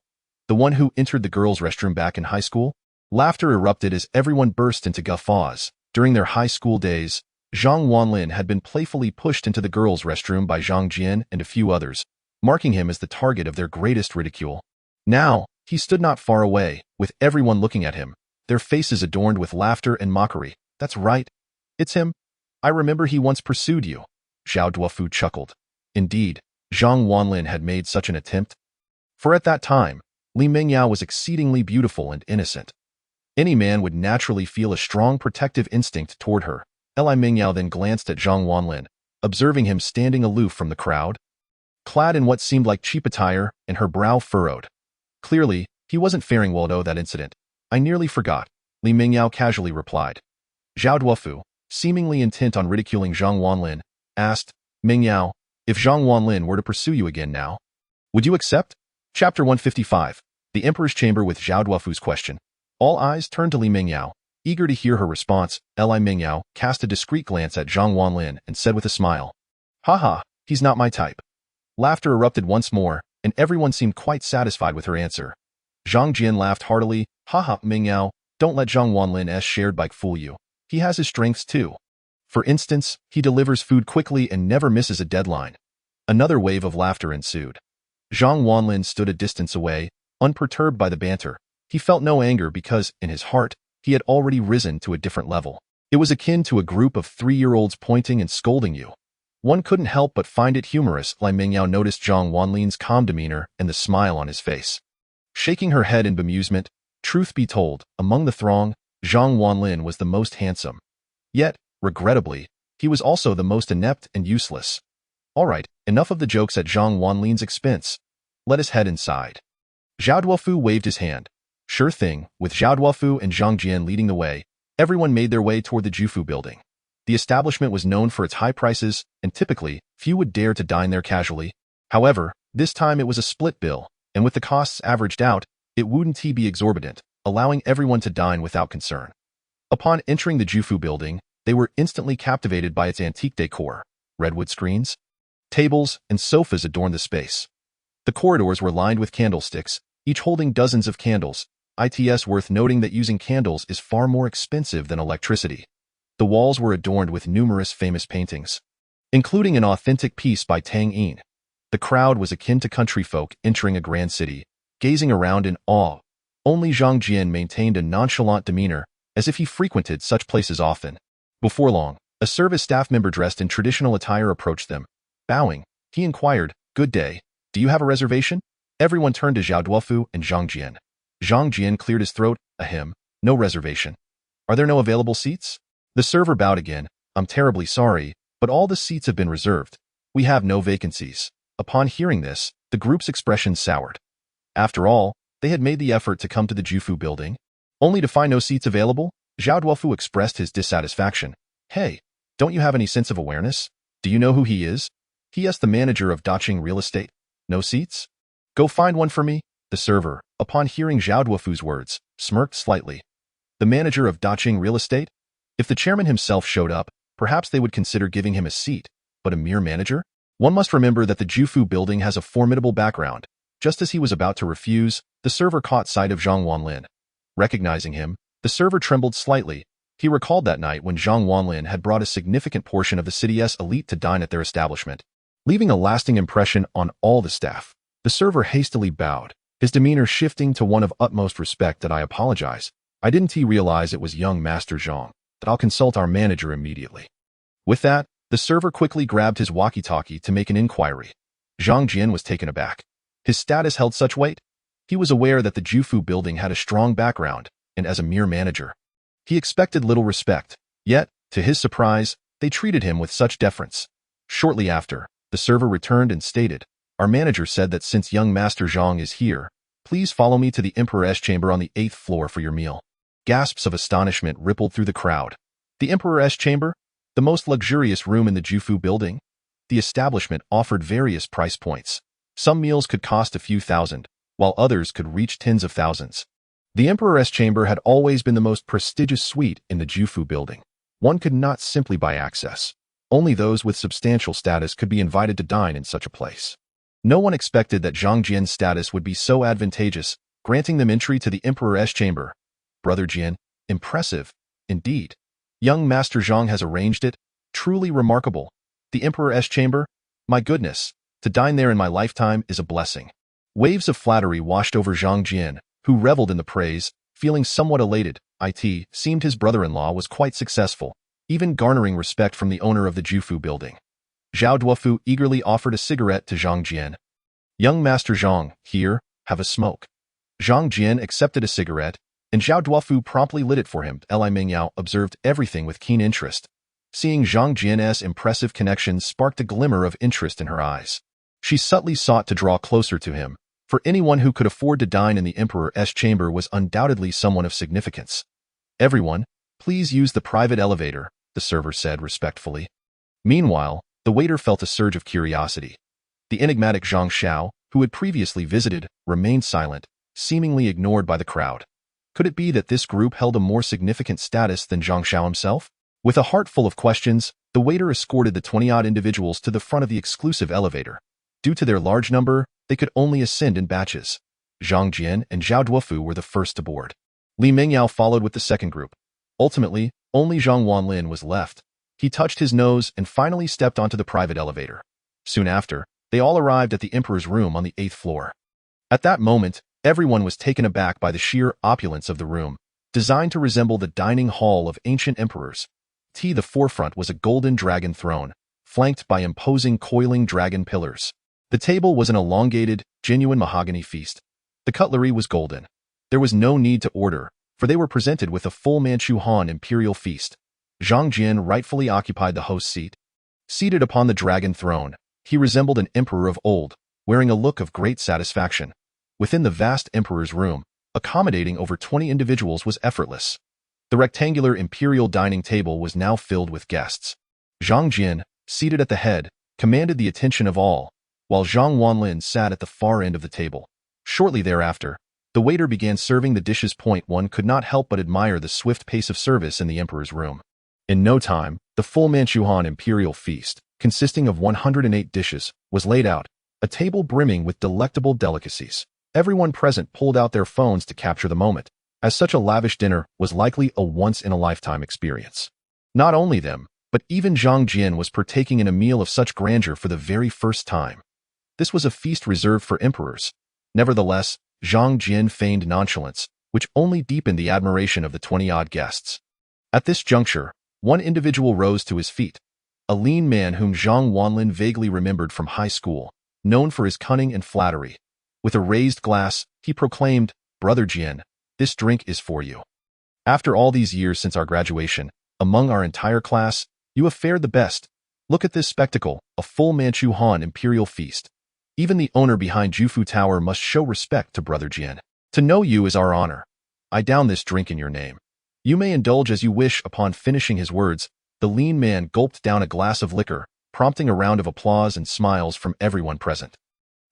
the one who entered the girls' restroom back in high school? Laughter erupted as everyone burst into guffaws. During their high school days, Zhang Wanlin had been playfully pushed into the girls' restroom by Zhang Jian and a few others, marking him as the target of their greatest ridicule. Now, he stood not far away, with everyone looking at him, their faces adorned with laughter and mockery. That's right. It's him. I remember he once pursued you. Zhao Duofu chuckled. Indeed, Zhang Wanlin had made such an attempt. For at that time, Li Mingyao was exceedingly beautiful and innocent. Any man would naturally feel a strong protective instinct toward her. Li Mingyao then glanced at Zhang Wanlin, observing him standing aloof from the crowd, clad in what seemed like cheap attire, and her brow furrowed. Clearly, he wasn't faring well though that incident. I nearly forgot, Li Mingyao casually replied. Zhao Duofu, seemingly intent on ridiculing Zhang Wanlin, asked, Mingyao, if Zhang Wanlin were to pursue you again now, would you accept? Chapter 155, The Emperor's Chamber with Zhao Duofu's question. All eyes turned to Li Mingyao, eager to hear her response. Li Mingyao cast a discreet glance at Zhang Wanlin and said with a smile, haha, he's not my type. Laughter erupted once more, and everyone seemed quite satisfied with her answer. Zhang Jian laughed heartily, haha, Mingyao, don't let Zhang Wanlin's shared bike fool you. He has his strengths too. For instance, he delivers food quickly and never misses a deadline. Another wave of laughter ensued. Zhang Wanlin stood a distance away, unperturbed by the banter. He felt no anger because, in his heart, he had already risen to a different level. It was akin to a group of 3-year-olds pointing and scolding you. One couldn't help but find it humorous. Li Mingyao noticed Zhang Wanlin's calm demeanor and the smile on his face. Shaking her head in bemusement, truth be told, among the throng, Zhang Wanlin was the most handsome. Yet, regrettably, he was also the most inept and useless. All right, enough of the jokes at Zhang Wanlin's expense. Let us head inside. Zhao Duofu waved his hand. Sure thing, with Zhao Duofu and Zhang Jian leading the way, everyone made their way toward the Jufu building. The establishment was known for its high prices, and typically, few would dare to dine there casually. However, this time it was a split bill, and with the costs averaged out, it wouldn't be exorbitant, allowing everyone to dine without concern. Upon entering the Jufu building, they were instantly captivated by its antique decor. Redwood screens, tables, and sofas adorned the space. The corridors were lined with candlesticks, each holding dozens of candles. It's worth noting that using candles is far more expensive than electricity. The walls were adorned with numerous famous paintings, including an authentic piece by Tang Yin. The crowd was akin to country folk entering a grand city, gazing around in awe. Only Zhang Jian maintained a nonchalant demeanor, as if he frequented such places often. Before long, A service staff member dressed in traditional attire approached them. Bowing, he inquired, "Good day. Do you have a reservation?" Everyone turned to Zhao Duofu and Zhang Jian. Zhang Jian cleared his throat. Ahem. No reservation. Are there no available seats? The server bowed again. I'm terribly sorry, but all the seats have been reserved. We have no vacancies. Upon hearing this, the group's expression soured. After all, they had made the effort to come to the Jufu building, only to find no seats available. Zhao Duofu expressed his dissatisfaction. Hey, don't you have any sense of awareness? Do you know who he is? He asked the manager of Daching Real Estate. No seats? Go find one for me. The server, upon hearing Zhao Duofu's words, smirked slightly. The manager of Daching Real Estate? If the chairman himself showed up, perhaps they would consider giving him a seat, but a mere manager? One must remember that the Jufu building has a formidable background. Just as he was about to refuse, the server caught sight of Zhang Wanlin. Recognizing him, the server trembled slightly. He recalled that night when Zhang Wanlin had brought a significant portion of the city's elite to dine at their establishment, leaving a lasting impression on all the staff. The server hastily bowed, his demeanor shifting to one of utmost respect. "That I apologize. I didn't realize it was young Master Zhang. That I'll consult our manager immediately." With that, the server quickly grabbed his walkie-talkie to make an inquiry. Zhang Jian was taken aback. His status held such weight? He was aware that the Jufu building had a strong background, and as a mere manager, he expected little respect. Yet, to his surprise, they treated him with such deference. Shortly after, the server returned and stated, "Our manager said that since young Master Zhang is here, please follow me to the Emperor's chamber on the 8th floor for your meal." Gasps of astonishment rippled through the crowd. The Emperor's chamber? The most luxurious room in the Jufu building? The establishment offered various price points. Some meals could cost a few thousand, while others could reach tens of thousands. The Emperor's chamber had always been the most prestigious suite in the Jufu building. One could not simply buy access. Only those with substantial status could be invited to dine in such a place. No one expected that Zhang Jian's status would be so advantageous, granting them entry to the Emperor's chamber. Brother Jian, impressive, indeed. Young Master Zhang has arranged it. Truly remarkable. The Emperor's chamber? My goodness, to dine there in my lifetime is a blessing. Waves of flattery washed over Zhang Jian, who reveled in the praise, feeling somewhat elated. It seemed his brother-in-law was quite successful, even garnering respect from the owner of the Jufu building. Zhao Duofu eagerly offered a cigarette to Zhang Jian. "Young Master Zhang, here, have a smoke." Zhang Jian accepted a cigarette, and Zhao Duofu promptly lit it for him. Li Mingyao observed everything with keen interest. Seeing Zhang Jian's impressive connections sparked a glimmer of interest in her eyes. She subtly sought to draw closer to him, for anyone who could afford to dine in the Emperor's chamber was undoubtedly someone of significance. "Everyone, please use the private elevator," the server said respectfully. Meanwhile, the waiter felt a surge of curiosity. The enigmatic Zhang Xiao, who had previously visited, remained silent, seemingly ignored by the crowd. Could it be that this group held a more significant status than Zhang Xiao himself? With a heart full of questions, the waiter escorted the 20-odd individuals to the front of the exclusive elevator. Due to their large number, they could only ascend in batches. Zhang Jian and Zhao Duofu were the first to board. Li Mingyao followed with the second group. Ultimately, only Zhang Wanlin was left. He touched his nose and finally stepped onto the private elevator. Soon after, they all arrived at the Emperor's room on the 8th floor. At that moment, everyone was taken aback by the sheer opulence of the room, designed to resemble the dining hall of ancient emperors. The forefront was a golden dragon throne, flanked by imposing coiling dragon pillars. The table was an elongated, genuine mahogany feast. The cutlery was golden. There was no need to order, for they were presented with a full Manchu Han imperial feast. Zhang Jian rightfully occupied the host's seat. Seated upon the dragon throne, he resembled an emperor of old, wearing a look of great satisfaction. Within the vast emperor's room, accommodating over 20 individuals was effortless. The rectangular imperial dining table was now filled with guests. Zhang Jian, seated at the head, commanded the attention of all, while Zhang Wanlin sat at the far end of the table. Shortly thereafter, the waiter began serving the dishes. One could not help but admire the swift pace of service in the emperor's room. In no time, the full Manchu Han imperial feast, consisting of 108 dishes, was laid out, a table brimming with delectable delicacies. Everyone present pulled out their phones to capture the moment, as such a lavish dinner was likely a once-in-a-lifetime experience. Not only them, but even Zhang Jian was partaking in a meal of such grandeur for the very first time. This was a feast reserved for emperors. Nevertheless, Zhang Jian feigned nonchalance, which only deepened the admiration of the 20-odd guests. At this juncture, One individual rose to his feet. A lean man whom Zhang Wanlin vaguely remembered from high school, known for his cunning and flattery. With a raised glass, he proclaimed, "Brother Jian, this drink is for you. After all these years since our graduation, among our entire class, you have fared the best. Look at this spectacle, a full Manchu Han imperial feast. Even the owner behind Jufu Tower must show respect to Brother Jian. To know you is our honor. I down this drink in your name. You may indulge as you wish." Upon finishing his words, the lean man gulped down a glass of liquor, prompting a round of applause and smiles from everyone present.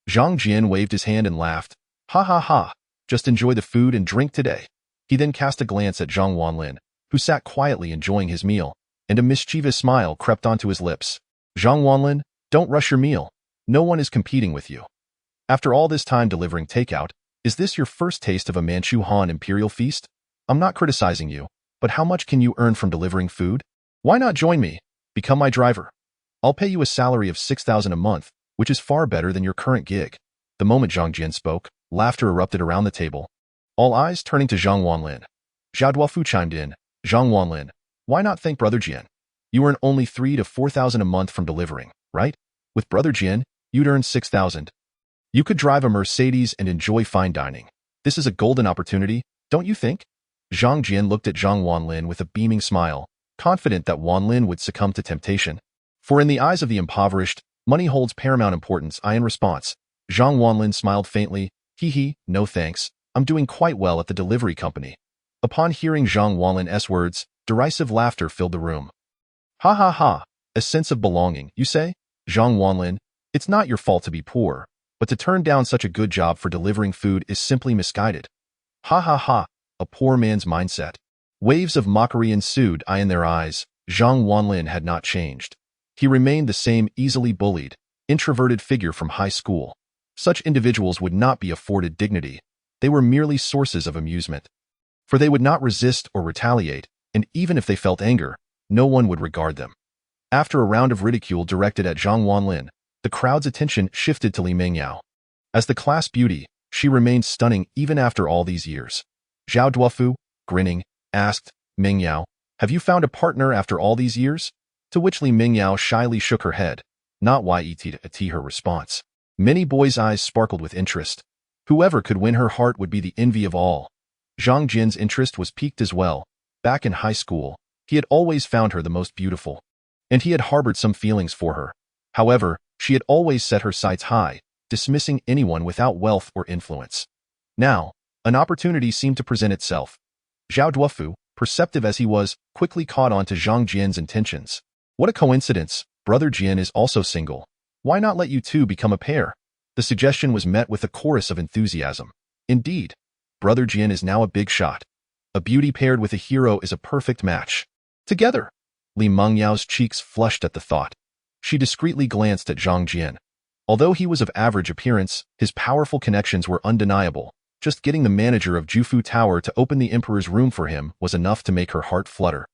Zhang Jian waved his hand and laughed. "Ha ha ha, just enjoy the food and drink today." He then cast a glance at Zhang Wanlin, who sat quietly enjoying his meal, and a mischievous smile crept onto his lips. "Zhang Wanlin, don't rush your meal. No one is competing with you. After all this time delivering takeout, is this your first taste of a Manchu Han imperial feast? I'm not criticizing you, but how much can you earn from delivering food? Why not join me? Become my driver. I'll pay you a salary of 6,000 a month, which is far better than your current gig." The moment Zhang Jian spoke, laughter erupted around the table, all eyes turning to Zhang Wanlin. Zhao Duofu chimed in, "Zhang Wanlin, why not thank Brother Jian? You earn only 3,000 to 4,000 a month from delivering, right? With Brother Jian, you'd earn 6,000. You could drive a Mercedes and enjoy fine dining. This is a golden opportunity, don't you think?" Zhang Jian looked at Zhang Wanlin with a beaming smile, confident that Wanlin would succumb to temptation. For in the eyes of the impoverished, money holds paramount importance. In response, Zhang Wanlin smiled faintly, "Hee, no thanks, I'm doing quite well at the delivery company." Upon hearing Zhang Wanlin's words, derisive laughter filled the room. "Ha ha ha, a sense of belonging, you say? Zhang Wanlin, it's not your fault to be poor, but to turn down such a good job for delivering food is simply misguided. Ha ha ha, a poor man's mindset." Waves of mockery ensued. In their eyes, Zhang Wanlin had not changed. He remained the same easily bullied, introverted figure from high school. Such individuals would not be afforded dignity. They were merely sources of amusement. For they would not resist or retaliate, and even if they felt anger, no one would regard them. After a round of ridicule directed at Zhang Wanlin, the crowd's attention shifted to Li Mingyao. As the class beauty, she remained stunning even after all these years. Zhao Duofu, grinning, asked, "Mingyao, have you found a partner after all these years?" To which Li Mingyao shyly shook her head, not yet her response. Many boys' eyes sparkled with interest. Whoever could win her heart would be the envy of all. Zhang Jian's interest was piqued as well. Back in high school, he had always found her the most beautiful, and he had harbored some feelings for her. However, she had always set her sights high, dismissing anyone without wealth or influence. Now, an opportunity seemed to present itself. Zhao Duofu, perceptive as he was, quickly caught on to Zhang Jian's intentions. "What a coincidence, Brother Jian is also single. Why not let you two become a pair?" The suggestion was met with a chorus of enthusiasm. Indeed, Brother Jian is now a big shot. A beauty paired with a hero is a perfect match. Together! Li Mengyao's cheeks flushed at the thought. She discreetly glanced at Zhang Jian. Although he was of average appearance, his powerful connections were undeniable. Just getting the manager of Jufu Tower to open the emperor's room for him was enough to make her heart flutter.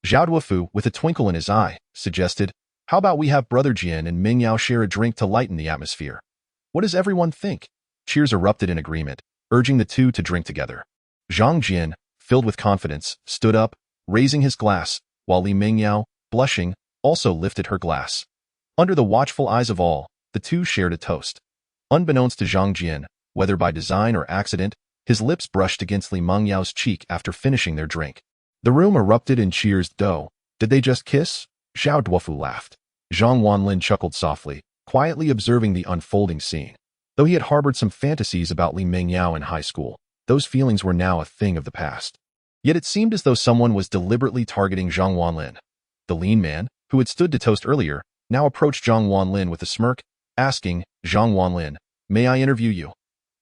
Zhao Duofu, with a twinkle in his eye, suggested, "How about we have Brother Jian and Mingyao share a drink to lighten the atmosphere?" "What does everyone think?" Cheers erupted in agreement, urging the two to drink together. Zhang Jian, filled with confidence, stood up, raising his glass, while Li Mingyao, blushing, also lifted her glass. Under the watchful eyes of all, the two shared a toast. Unbeknownst to Zhang Jian, whether by design or accident, his lips brushed against Li Mengyao's cheek after finishing their drink. The room erupted in cheers. "Did they just kiss?" Zhao Duofu laughed. Zhang Wanlin chuckled softly, quietly observing the unfolding scene. Though he had harbored some fantasies about Li Mingyao in high school, those feelings were now a thing of the past. Yet it seemed as though someone was deliberately targeting Zhang Wanlin. The lean man, who had stood to toast earlier, now approached Zhang Wanlin with a smirk, asking, "Zhang Wanlin, may I interview you?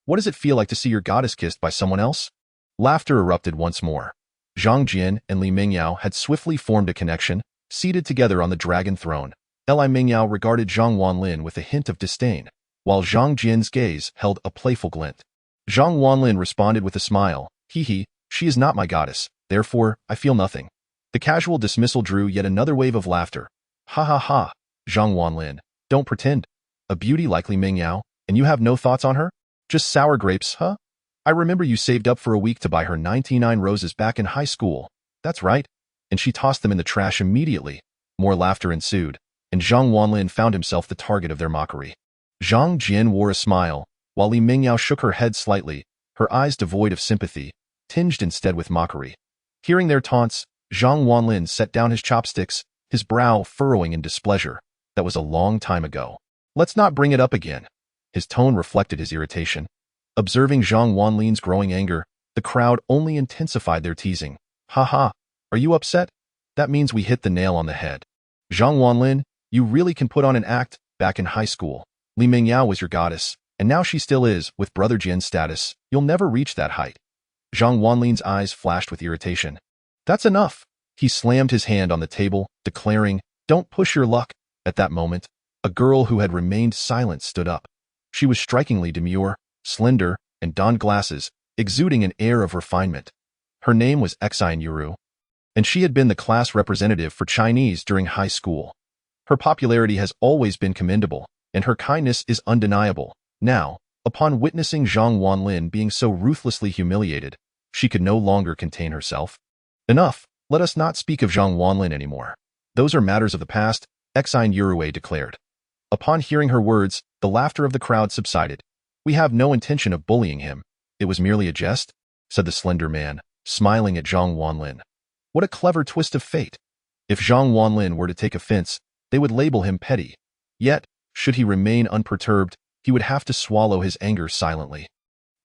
What does it feel like to see your goddess kissed by someone else?" Laughter erupted once more. Zhang Jian and Li Mingyao had swiftly formed a connection, seated together on the dragon throne. Li Mingyao regarded Zhang Wanlin with a hint of disdain, while Zhang Jian's gaze held a playful glint. Zhang Wanlin responded with a smile, "Hee, she is not my goddess, therefore, I feel nothing." The casual dismissal drew yet another wave of laughter. "Ha ha ha, Zhang Wanlin, don't pretend. A beauty like Li Mingyao, and you have no thoughts on her? Just sour grapes, huh? I remember you saved up for a week to buy her 99 roses back in high school. That's right. and she tossed them in the trash immediately. More laughter ensued, and Zhang Wanlin found himself the target of their mockery. Zhang Jian wore a smile, while Li Mingyao shook her head slightly, her eyes devoid of sympathy, tinged instead with mockery. Hearing their taunts, Zhang Wanlin set down his chopsticks, his brow furrowing in displeasure. That was a long time ago. Let's not bring it up again. His tone reflected his irritation. Observing Zhang Wanlin's growing anger, the crowd only intensified their teasing. Ha ha, are you upset? That means we hit the nail on the head. Zhang Wanlin, you really can put on an act. Back in high school, Li Mingyao was your goddess, and now she still is. With Brother Jian's status, you'll never reach that height. Zhang Wanlin's eyes flashed with irritation. That's enough. He slammed his hand on the table, declaring, don't push your luck. At that moment, a girl who had remained silent stood up. She was strikingly demure, slender, and donned glasses, exuding an air of refinement. Her name was Exine Yuru, and she had been the class representative for Chinese during high school. Her popularity has always been commendable, and her kindness is undeniable. Now, upon witnessing Zhang Wanlin being so ruthlessly humiliated, she could no longer contain herself. Enough, let us not speak of Zhang Wanlin anymore. Those are matters of the past, Exine Yurue declared. Upon hearing her words, the laughter of the crowd subsided. We have no intention of bullying him. It was merely a jest, said the slender man, smiling at Zhang Wanlin. What a clever twist of fate. If Zhang Wanlin were to take offense, they would label him petty. Yet, should he remain unperturbed, he would have to swallow his anger silently.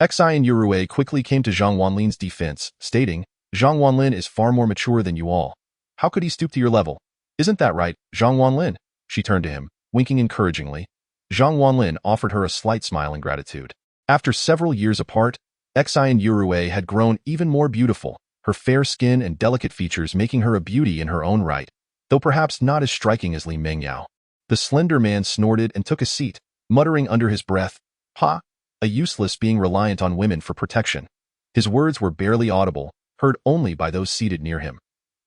Exine Yurue quickly came to Zhang Wanlin's defense, stating, Zhang Wanlin is far more mature than you all. How could he stoop to your level? Isn't that right, Zhang Wanlin? She turned to him, winking encouragingly. Zhang Wanlin offered her a slight smile in gratitude. After several years apart, Exine Yurue had grown even more beautiful, her fair skin and delicate features making her a beauty in her own right, though perhaps not as striking as Li Mingyao. The slender man snorted and took a seat, muttering under his breath, Ha! A useless being reliant on women for protection. His words were barely audible, heard only by those seated near him.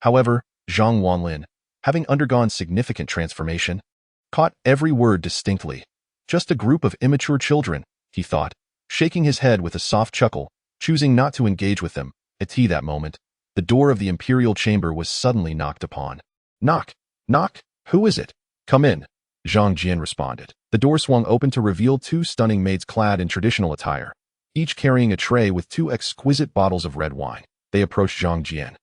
However, Zhang Wanlin, having undergone significant transformation, caught every word distinctly. Just a group of immature children, he thought, shaking his head with a soft chuckle, choosing not to engage with them. At that moment, the door of the imperial chamber was suddenly knocked upon. Knock, knock, who is it? Come in, Zhang Jian responded. The door swung open to reveal two stunning maids clad in traditional attire, each carrying a tray with two exquisite bottles of red wine. They approached Zhang Jian.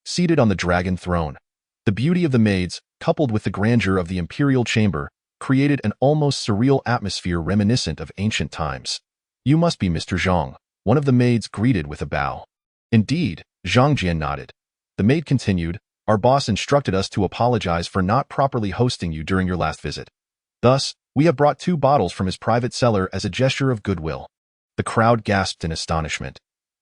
Seated on the dragon throne, the beauty of the maids, coupled with the grandeur of the imperial chamber, created an almost surreal atmosphere reminiscent of ancient times. You must be Mr. Zhang, one of the maids greeted with a bow. Indeed, Zhang Jian nodded. The maid continued, our boss instructed us to apologize for not properly hosting you during your last visit. Thus, we have brought 2 bottles from his private cellar as a gesture of goodwill. The crowd gasped in astonishment.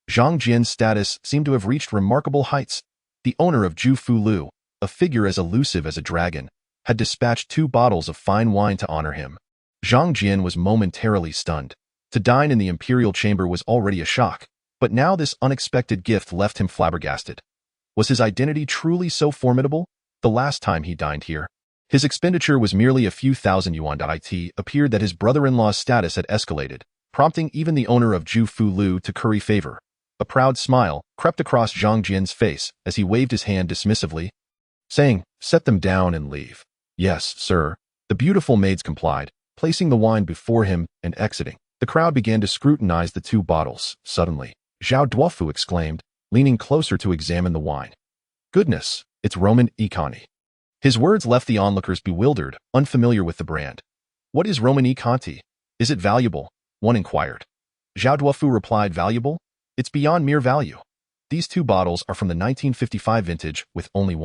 Zhang Jian's status seemed to have reached remarkable heights. The owner of Zhu Fulu, a figure as elusive as a dragon, had dispatched 2 bottles of fine wine to honor him. Zhang Jian was momentarily stunned. To dine in the imperial chamber was already a shock, but now this unexpected gift left him flabbergasted. Was his identity truly so formidable? The last time he dined here, his expenditure was merely a few thousand yuan. It appeared that his brother-in-law's status had escalated, prompting even the owner of Zhu Fulu to curry favor. A proud smile crept across Zhang Jian's face as he waved his hand dismissively, saying, set them down and leave. Yes, sir. The beautiful maids complied, placing the wine before him and exiting. The crowd began to scrutinize the 2 bottles. Suddenly, Zhao Duofu exclaimed, leaning closer to examine the wine. Goodness, it's Roman Conti. His words left the onlookers bewildered, unfamiliar with the brand. What is Roman Conti? Is it valuable? One inquired. Zhao Duofu replied, valuable? It's beyond mere value. These 2 bottles are from the 1955 vintage with only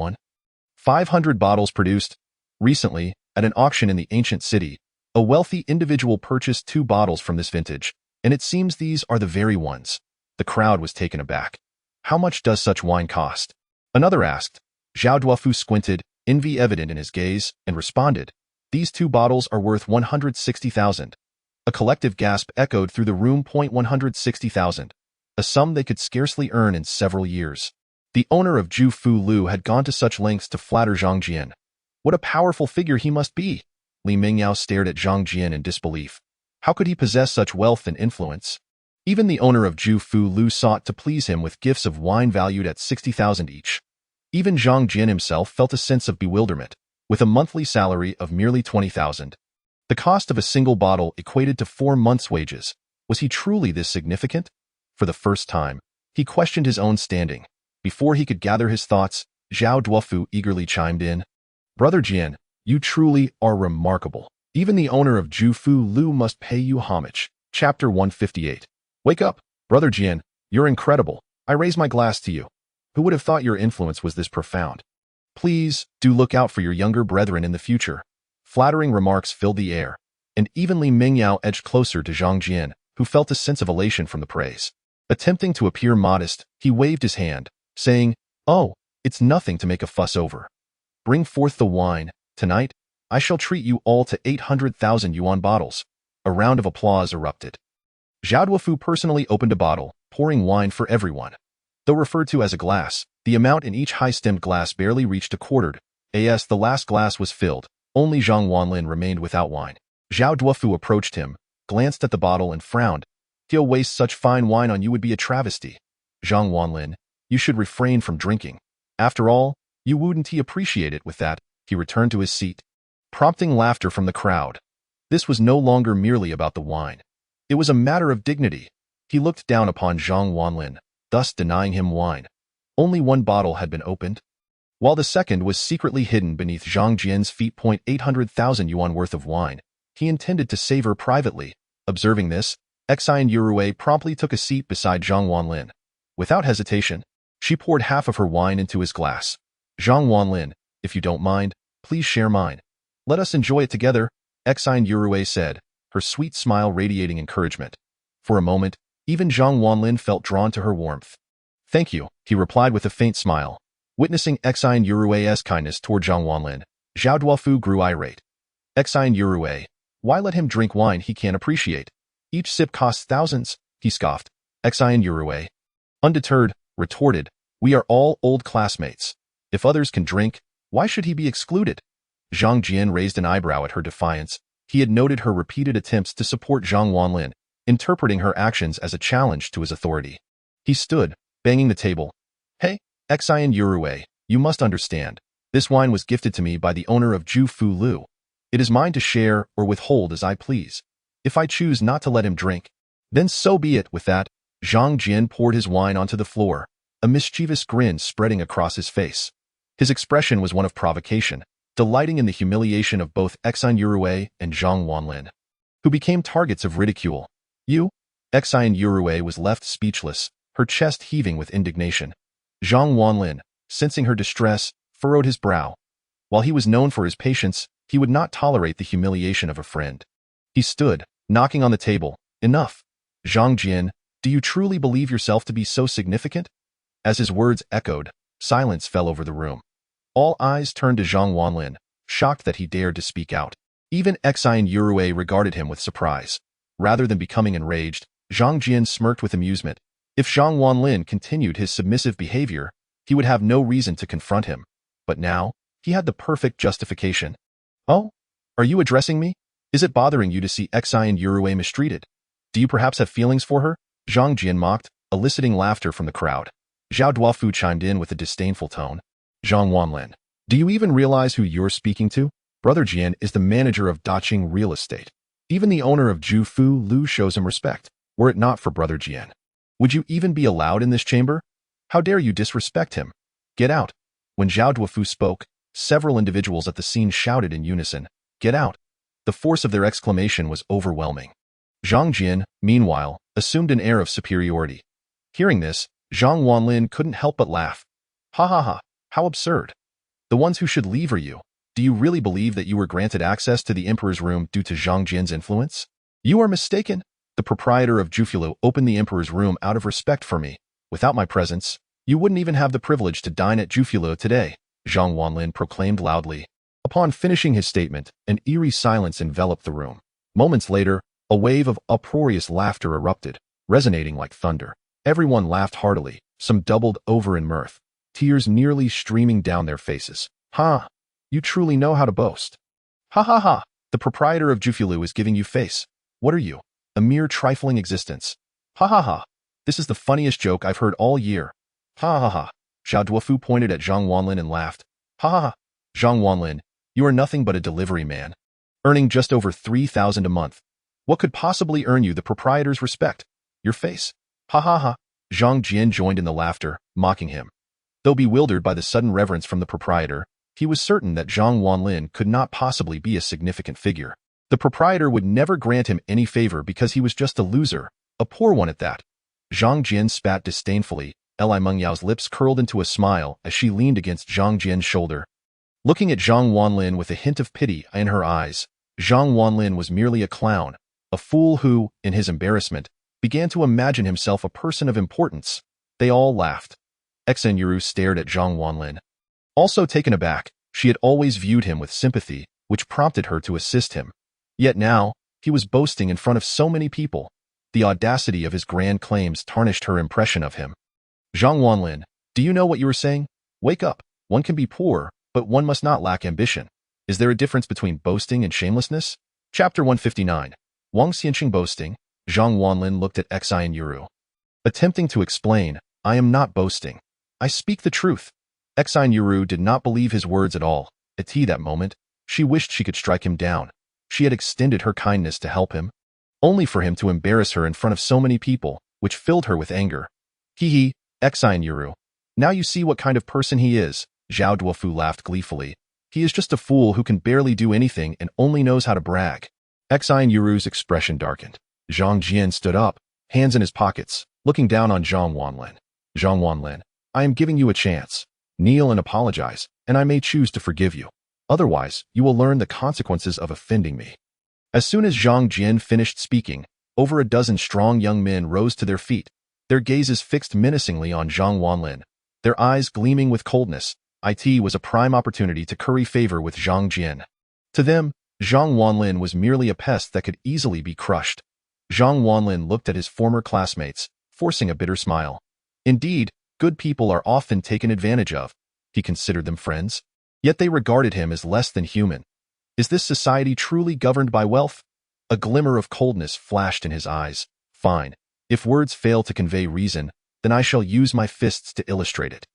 500 bottles produced. Recently, at an auction in the ancient city, a wealthy individual purchased 2 bottles from this vintage, and it seems these are the very ones. The crowd was taken aback. How much does such wine cost? Another asked. Zhao Duofu squinted, envy evident in his gaze, and responded, these 2 bottles are worth 160,000. A collective gasp echoed through the room. 160,000. A sum they could scarcely earn in several years. The owner of Zhu Fulu had gone to such lengths to flatter Zhang Jian. What a powerful figure he must be! Li Mingyao stared at Zhang Jian in disbelief. How could he possess such wealth and influence? Even the owner of Zhu Fulu sought to please him with gifts of wine valued at 60,000 each. Even Zhang Jian himself felt a sense of bewilderment. With a monthly salary of merely 20,000, the cost of a single bottle equated to 4 months' wages. Was he truly this significant? For the first time, he questioned his own standing. Before he could gather his thoughts, Zhao Duofu eagerly chimed in. Brother Jian, you truly are remarkable. Even the owner of Jufu Lu must pay you homage. Chapter 158. Wake up, Brother Jian, you're incredible. I raise my glass to you. Who would have thought your influence was this profound? Please, do look out for your younger brethren in the future. Flattering remarks filled the air, and evenly Mingyao edged closer to Zhang Jian, who felt a sense of elation from the praise. Attempting to appear modest, he waved his hand, saying, Oh, it's nothing to make a fuss over. Bring forth the wine. Tonight, I shall treat you all to 800,000 yuan bottles. A round of applause erupted. Zhao Duofu personally opened a bottle, pouring wine for everyone. Though referred to as a glass, the amount in each high-stemmed glass barely reached a quarter. As the last glass was filled, only Zhang Wanlin remained without wine. Zhao Duofu approached him, glanced at the bottle and frowned. To waste such fine wine on you would be a travesty. Zhang Wanlin, you should refrain from drinking. After all, you wouldn't appreciate it with that. He returned to his seat, prompting laughter from the crowd. This was no longer merely about the wine. It was a matter of dignity. He looked down upon Zhang Wanlin, thus denying him wine. Only one bottle had been opened, while the second was secretly hidden beneath Zhang Jian's feet. 800,000 yuan worth of wine. He intended to savor privately. Observing this, Exine Yurue promptly took a seat beside Zhang Wanlin. Without hesitation, she poured half of her wine into his glass. Zhang Wanlin, if you don't mind, please share mine. Let us enjoy it together, Exine Yurue said, her sweet smile radiating encouragement. For a moment, even Zhang Wanlin felt drawn to her warmth. Thank you, he replied with a faint smile. Witnessing Exine Yurue's kindness toward Zhang Wanlin, Zhao Duofu grew irate. Exine Yurue, why let him drink wine he can't appreciate? Each sip costs thousands, he scoffed. Exine Yurue, undeterred, retorted, we are all old classmates. If others can drink, why should he be excluded? Zhang Jian raised an eyebrow at her defiance. He had noted her repeated attempts to support Zhang Wanlin, interpreting her actions as a challenge to his authority. He stood, banging the table. Hey, Exine Yurue, you must understand. This wine was gifted to me by the owner of Jufu Lu. It is mine to share or withhold as I please. If I choose not to let him drink, then so be it. With that, Zhang Jian poured his wine onto the floor, a mischievous grin spreading across his face. His expression was one of provocation, delighting in the humiliation of both Exine Yurue and Zhang Wanlin, who became targets of ridicule. You? Exine Yurue was left speechless, her chest heaving with indignation. Zhang Wanlin, sensing her distress, furrowed his brow. While he was known for his patience, he would not tolerate the humiliation of a friend. He stood, knocking on the table. Enough. Zhang Jian, do you truly believe yourself to be so significant? As his words echoed, silence fell over the room. All eyes turned to Zhang Wanlin, shocked that he dared to speak out. Even Exine Yurue regarded him with surprise. Rather than becoming enraged, Zhang Jian smirked with amusement. If Zhang Wanlin continued his submissive behavior, he would have no reason to confront him. But now, he had the perfect justification. Oh? Are you addressing me? Is it bothering you to see Exine Yurue mistreated? Do you perhaps have feelings for her? Zhang Jian mocked, eliciting laughter from the crowd. Zhao Duofu chimed in with a disdainful tone. Zhang Wanlin, do you even realize who you're speaking to? Brother Jian is the manager of Daqing Real Estate. Even the owner of Jufu Lu shows him respect. Were it not for Brother Jian, would you even be allowed in this chamber? How dare you disrespect him? Get out. When Zhao Duofu spoke, several individuals at the scene shouted in unison, Get out. The force of their exclamation was overwhelming. Zhang Jian, meanwhile, assumed an air of superiority. Hearing this, Zhang Wanlin couldn't help but laugh. Ha ha ha, how absurd. The ones who should leave are you. Do you really believe that you were granted access to the Emperor's room due to Zhang Jian's influence? You are mistaken. The proprietor of Jufulo opened the Emperor's room out of respect for me. Without my presence, you wouldn't even have the privilege to dine at Jufulo today, Zhang Wanlin proclaimed loudly. Upon finishing his statement, an eerie silence enveloped the room. Moments later, a wave of uproarious laughter erupted, resonating like thunder. Everyone laughed heartily, some doubled over in mirth, tears nearly streaming down their faces. Ha! You truly know how to boast. Ha ha ha! The proprietor of Jufulo is giving you face. What are you? A mere trifling existence. Ha ha ha! This is the funniest joke I've heard all year. Ha ha ha! Xiao Duofu pointed at Zhang Wanlin and laughed. Ha ha ha, Zhang Wanlin, you are nothing but a delivery man, earning just over 3,000 a month. What could possibly earn you the proprietor's respect? Your face. Ha ha ha. Zhang Jian joined in the laughter, mocking him. Though bewildered by the sudden reverence from the proprietor, he was certain that Zhang Wanlin could not possibly be a significant figure. The proprietor would never grant him any favor because he was just a loser, a poor one at that. Zhang Jian spat disdainfully. Li Mengyao's lips curled into a smile as she leaned against Zhang Jian's shoulder. Looking at Zhang Wanlin with a hint of pity in her eyes, Zhang Wanlin was merely a clown, a fool who, in his embarrassment, began to imagine himself a person of importance. They all laughed. Xen Yuru stared at Zhang Wanlin. Also taken aback, she had always viewed him with sympathy, which prompted her to assist him. Yet now, he was boasting in front of so many people. The audacity of his grand claims tarnished her impression of him. Zhang Wanlin, do you know what you were saying? Wake up. One can be poor, but one must not lack ambition. Is there a difference between boasting and shamelessness? Chapter 159. Wang Xianqing boasting. Zhang Wanlin looked at Xen Yuru. Attempting to explain, I am not boasting. I speak the truth. Xen Yuru did not believe his words at all. At that moment, she wished she could strike him down. She had extended her kindness to help him, only for him to embarrass her in front of so many people, which filled her with anger. Hee, Xen Yuru. Now you see what kind of person he is. Xiao Duofu laughed gleefully. He is just a fool who can barely do anything and only knows how to brag. Xen Yuru's expression darkened. Zhang Jian stood up, hands in his pockets, looking down on Zhang Wanlin. Zhang Wanlin, I am giving you a chance. Kneel and apologize, and I may choose to forgive you. Otherwise, you will learn the consequences of offending me. As soon as Zhang Jian finished speaking, over a dozen strong young men rose to their feet, their gazes fixed menacingly on Zhang Wanlin, their eyes gleaming with coldness. It was a prime opportunity to curry favor with Zhang Jian. To them, Zhang Wanlin was merely a pest that could easily be crushed. Zhang Wanlin looked at his former classmates, forcing a bitter smile. Indeed, good people are often taken advantage of. He considered them friends, yet they regarded him as less than human. Is this society truly governed by wealth? A glimmer of coldness flashed in his eyes. Fine. If words fail to convey reason, then I shall use my fists to illustrate it.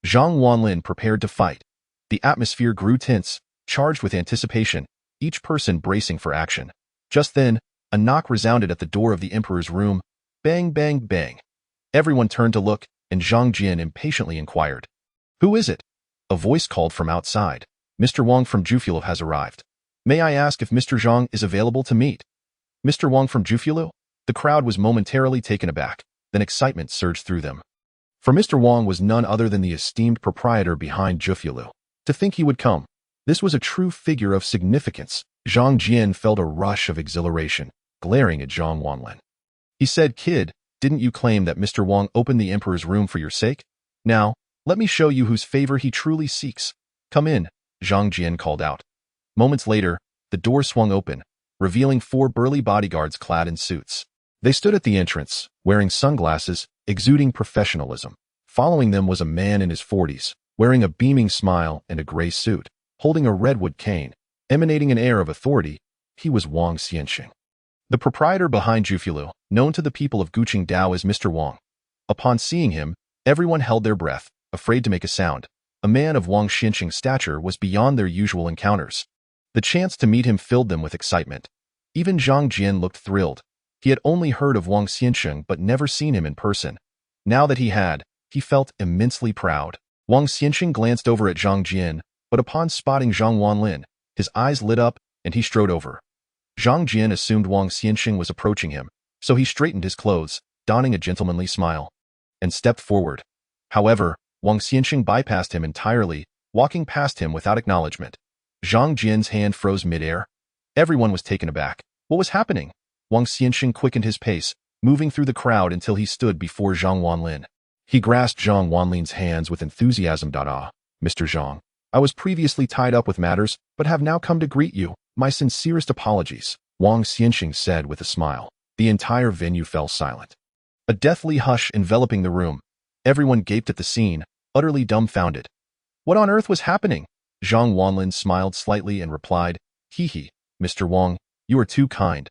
Zhang Wanlin prepared to fight. The atmosphere grew tense, charged with anticipation, each person bracing for action. Just then, a knock resounded at the door of the emperor's room. Bang, bang, bang. Everyone turned to look, and Zhang Jian impatiently inquired. Who is it? A voice called from outside. Mr. Wang from Zhufilu has arrived. May I ask if Mr. Zhang is available to meet? Mr. Wang from Zhufilu? The crowd was momentarily taken aback, then excitement surged through them. For Mr. Wang was none other than the esteemed proprietor behind Zhufilu. To think he would come. This was a true figure of significance. Zhang Jian felt a rush of exhilaration, glaring at Zhang Wanlin. He said, Kid, didn't you claim that Mr. Wang opened the emperor's room for your sake? Now, let me show you whose favor he truly seeks. Come in, Zhang Jian called out. Moments later, the door swung open, revealing 4 burly bodyguards clad in suits. They stood at the entrance, wearing sunglasses, exuding professionalism. Following them was a man in his 40s, wearing a beaming smile and a gray suit, holding a redwood cane, emanating an air of authority. He was Wang Xianqing, the proprietor behind Zhufilu, known to the people of Guqingdao as Mr. Wang. Upon seeing him, everyone held their breath, afraid to make a sound. A man of Wang Xianqing's stature was beyond their usual encounters. The chance to meet him filled them with excitement. Even Zhang Jian looked thrilled. He had only heard of Wang Xianqing but never seen him in person. Now that he had, he felt immensely proud. Wang Xianqing glanced over at Zhang Jian, but upon spotting Zhang Wanlin, his eyes lit up and he strode over. Zhang Jian assumed Wang Xianqing was approaching him, so he straightened his clothes, donning a gentlemanly smile, and stepped forward. However, Wang Xianqing bypassed him entirely, walking past him without acknowledgement. Zhang Jian's hand froze midair. Everyone was taken aback. What was happening? Wang Xianqing quickened his pace, moving through the crowd until he stood before Zhang Wanlin. He grasped Zhang Wanlin's hands with enthusiasm. Ah, Mr. Zhang, I was previously tied up with matters, but have now come to greet you. My sincerest apologies, Wang Xianqing said with a smile. The entire venue fell silent. A deathly hush enveloping the room. Everyone gaped at the scene, utterly dumbfounded. What on earth was happening? Zhang Wanlin smiled slightly and replied, Hee, Mr. Wang, you are too kind.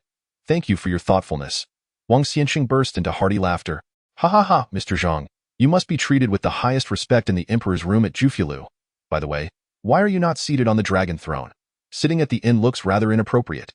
Thank you for your thoughtfulness. Wang Xianqing burst into hearty laughter. Ha ha ha, Mr. Zhang, You must be treated with the highest respect in the emperor's room at Jufilu. By the way, why are you not seated on the dragon throne? Sitting at the inn looks rather inappropriate.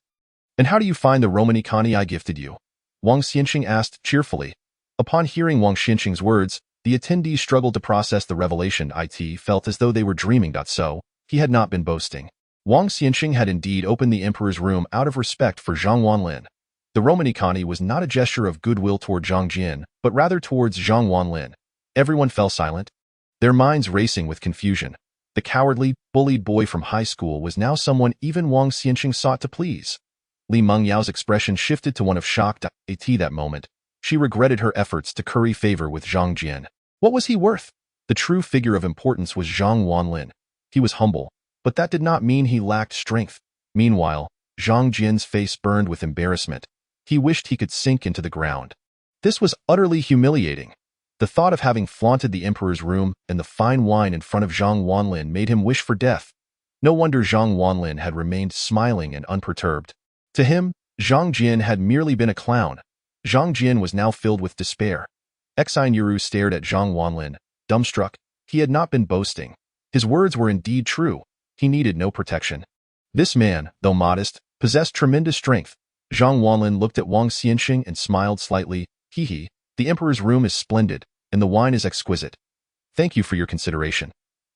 And how do you find the Romani Kani I gifted you? Wang Xianqing asked cheerfully. Upon hearing Wang Xianqing's words, the attendees struggled to process the revelation. It felt as though they were dreaming. So, he had not been boasting. Wang Xianqing had indeed opened the emperor's room out of respect for Zhang Wanlin. The Romani Kani was not a gesture of goodwill toward Zhang Jian, but rather towards Zhang Wanlin. Everyone fell silent, their minds racing with confusion. The cowardly, bullied boy from high school was now someone even Wang Xianqing sought to please. Li Mengyao's expression shifted to one of shocked. At that moment, she regretted her efforts to curry favor with Zhang Jian. What was he worth? The true figure of importance was Zhang Wanlin. He was humble, but that did not mean he lacked strength. Meanwhile, Zhang Jian's face burned with embarrassment. He wished he could sink into the ground. This was utterly humiliating. The thought of having flaunted the emperor's room and the fine wine in front of Zhang Wanlin made him wish for death. No wonder Zhang Wanlin had remained smiling and unperturbed. To him, Zhang Jian had merely been a clown. Zhang Jian was now filled with despair. Exine Yuru stared at Zhang Wanlin, dumbstruck. He had not been boasting. His words were indeed true. He needed no protection. This man, though modest, possessed tremendous strength. Zhang Wanlin looked at Wang Xianqing and smiled slightly. Hee. The emperor's room is splendid, and the wine is exquisite. Thank you for your consideration.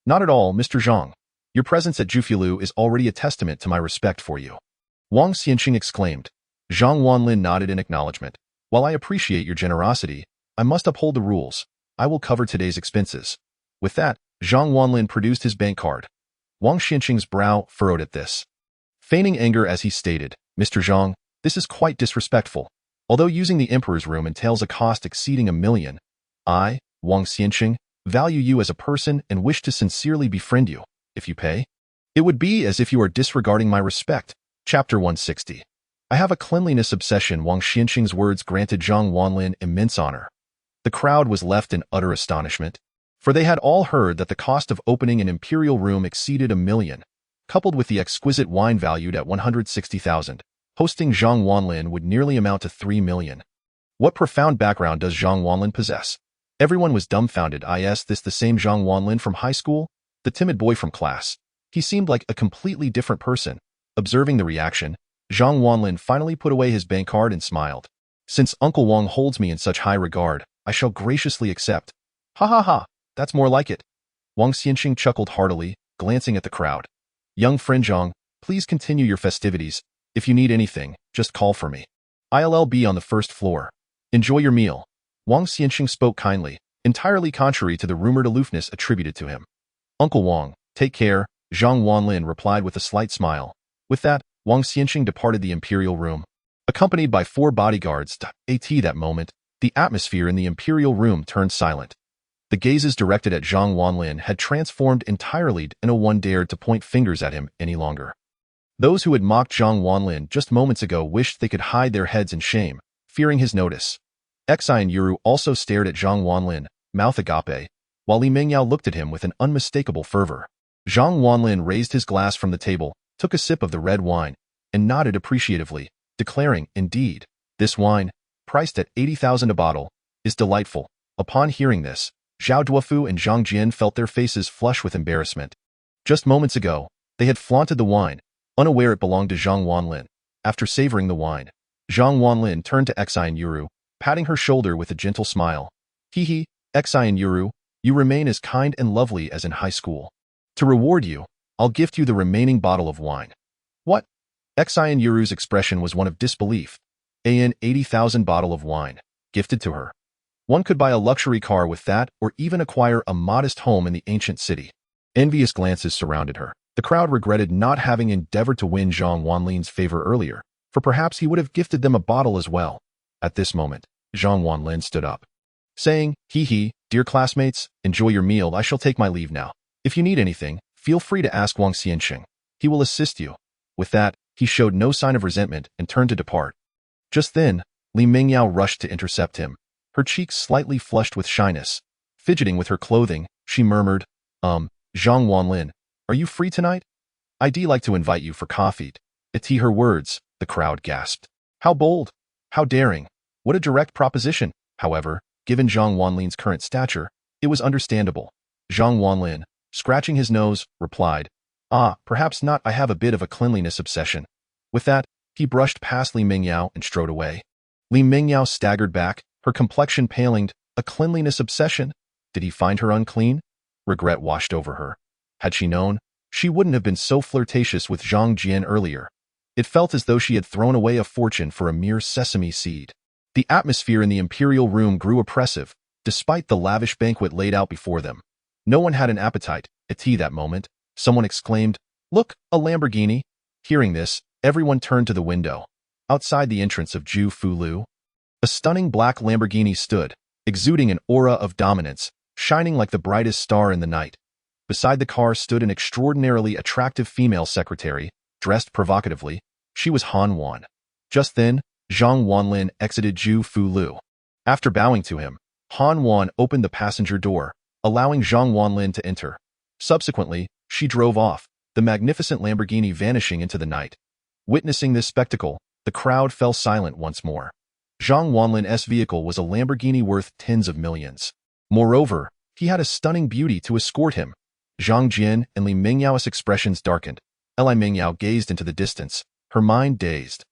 Not at all, Mr. Zhang. Your presence at Jufilu is already a testament to my respect for you. Wang Xianqing exclaimed. Zhang Wanlin nodded in acknowledgement. While I appreciate your generosity, I must uphold the rules. I will cover today's expenses. With that, Zhang Wanlin produced his bank card. Wang Xianqing's brow furrowed at this. Feigning anger as he stated, Mr. Zhang, this is quite disrespectful. Although using the emperor's room entails a cost exceeding 1 million, I, Wang Xianqing, value you as a person and wish to sincerely befriend you. If you pay, it would be as if you are disregarding my respect. Chapter 160. I have a cleanliness obsession. Wang Xianqing's words granted Zhang Wanlin immense honor. The crowd was left in utter astonishment, for they had all heard that the cost of opening an imperial room exceeded 1 million, coupled with the exquisite wine valued at 160,000. Hosting Zhang Wanlin would nearly amount to 3 million. What profound background does Zhang Wanlin possess? Everyone was dumbfounded. Is this the same Zhang Wanlin from high school? The timid boy from class. He seemed like a completely different person. Observing the reaction, Zhang Wanlin finally put away his bank card and smiled. Since Uncle Wang holds me in such high regard, I shall graciously accept. Ha ha ha, that's more like it. Wang Xianqing chuckled heartily, glancing at the crowd. Young friend Zhang, please continue your festivities. If you need anything, just call for me. I'll be on the first floor. Enjoy your meal. Wang Xianqing spoke kindly, entirely contrary to the rumored aloofness attributed to him. Uncle Wang, take care, Zhang Wanlin replied with a slight smile. With that, Wang Xianqing departed the imperial room, accompanied by 4 bodyguards. At that moment, the atmosphere in the imperial room turned silent. The gazes directed at Zhang Wanlin had transformed entirely, and no one dared to point fingers at him any longer. Those who had mocked Zhang Wanlin just moments ago wished they could hide their heads in shame, fearing his notice. Exine Yuru also stared at Zhang Wanlin, mouth agape, while Li Mengyao looked at him with an unmistakable fervor. Zhang Wanlin raised his glass from the table, took a sip of the red wine, and nodded appreciatively, declaring, indeed, this wine, priced at 80,000 a bottle, is delightful. Upon hearing this, Zhao Duofu and Zhang Jian felt their faces flush with embarrassment. Just moments ago, they had flaunted the wine, unaware it belonged to Zhang Wanlin. After savoring the wine, Zhang Wanlin turned to Exine Yuru, patting her shoulder with a gentle smile. Hee, Exine Yuru, you remain as kind and lovely as in high school. To reward you, I'll gift you the remaining bottle of wine. What? Exine Yuru's expression was one of disbelief. An 80,000 bottle of wine, gifted to her. One could buy a luxury car with that or even acquire a modest home in the ancient city. Envious glances surrounded her. The crowd regretted not having endeavored to win Zhang Wanlin's favor earlier, for perhaps he would have gifted them a bottle as well. At this moment, Zhang Wanlin stood up, saying, dear classmates, enjoy your meal. I shall take my leave now. If you need anything, feel free to ask Wang Xianqing. He will assist you. With that, he showed no sign of resentment and turned to depart. Just then, Li Mengyao rushed to intercept him. Her cheeks slightly flushed with shyness. Fidgeting with her clothing, she murmured, Zhang Wanlin, are you free tonight? I'd like to invite you for coffee. At her words, the crowd gasped. How bold! How daring! What a direct proposition! However, given Zhang Wanlin's current stature, It was understandable. Zhang Wanlin, scratching his nose, replied, "Ah, perhaps not. I have a bit of a cleanliness obsession." With that, he brushed past Li Mingyao and strode away. Li Mingyao staggered back, her complexion paling. A cleanliness obsession? Did he find her unclean? Regret washed over her. Had she known, she wouldn't have been so flirtatious with Zhang Jian earlier. It felt as though she had thrown away a fortune for a mere sesame seed. The atmosphere in the imperial room grew oppressive, despite the lavish banquet laid out before them. No one had an appetite. At tea that moment, someone exclaimed, "Look, a Lamborghini!" Hearing this, everyone turned to the window. Outside the entrance of Zhu Fulu, a stunning black Lamborghini stood, exuding an aura of dominance, shining like the brightest star in the night. Beside the car stood an extraordinarily attractive female secretary, dressed provocatively. She was Han Wan. Just then, Zhang Wanlin exited Zhu Fulu. After bowing to him, Han Wan opened the passenger door, allowing Zhang Wanlin to enter. Subsequently, she drove off, the magnificent Lamborghini vanishing into the night. Witnessing this spectacle, the crowd fell silent once more. Zhang Wanlin's vehicle was a Lamborghini worth tens of millions. Moreover, he had a stunning beauty to escort him. Zhang Jian and Li Mingyao's expressions darkened. Li Mingyao gazed into the distance, her mind dazed.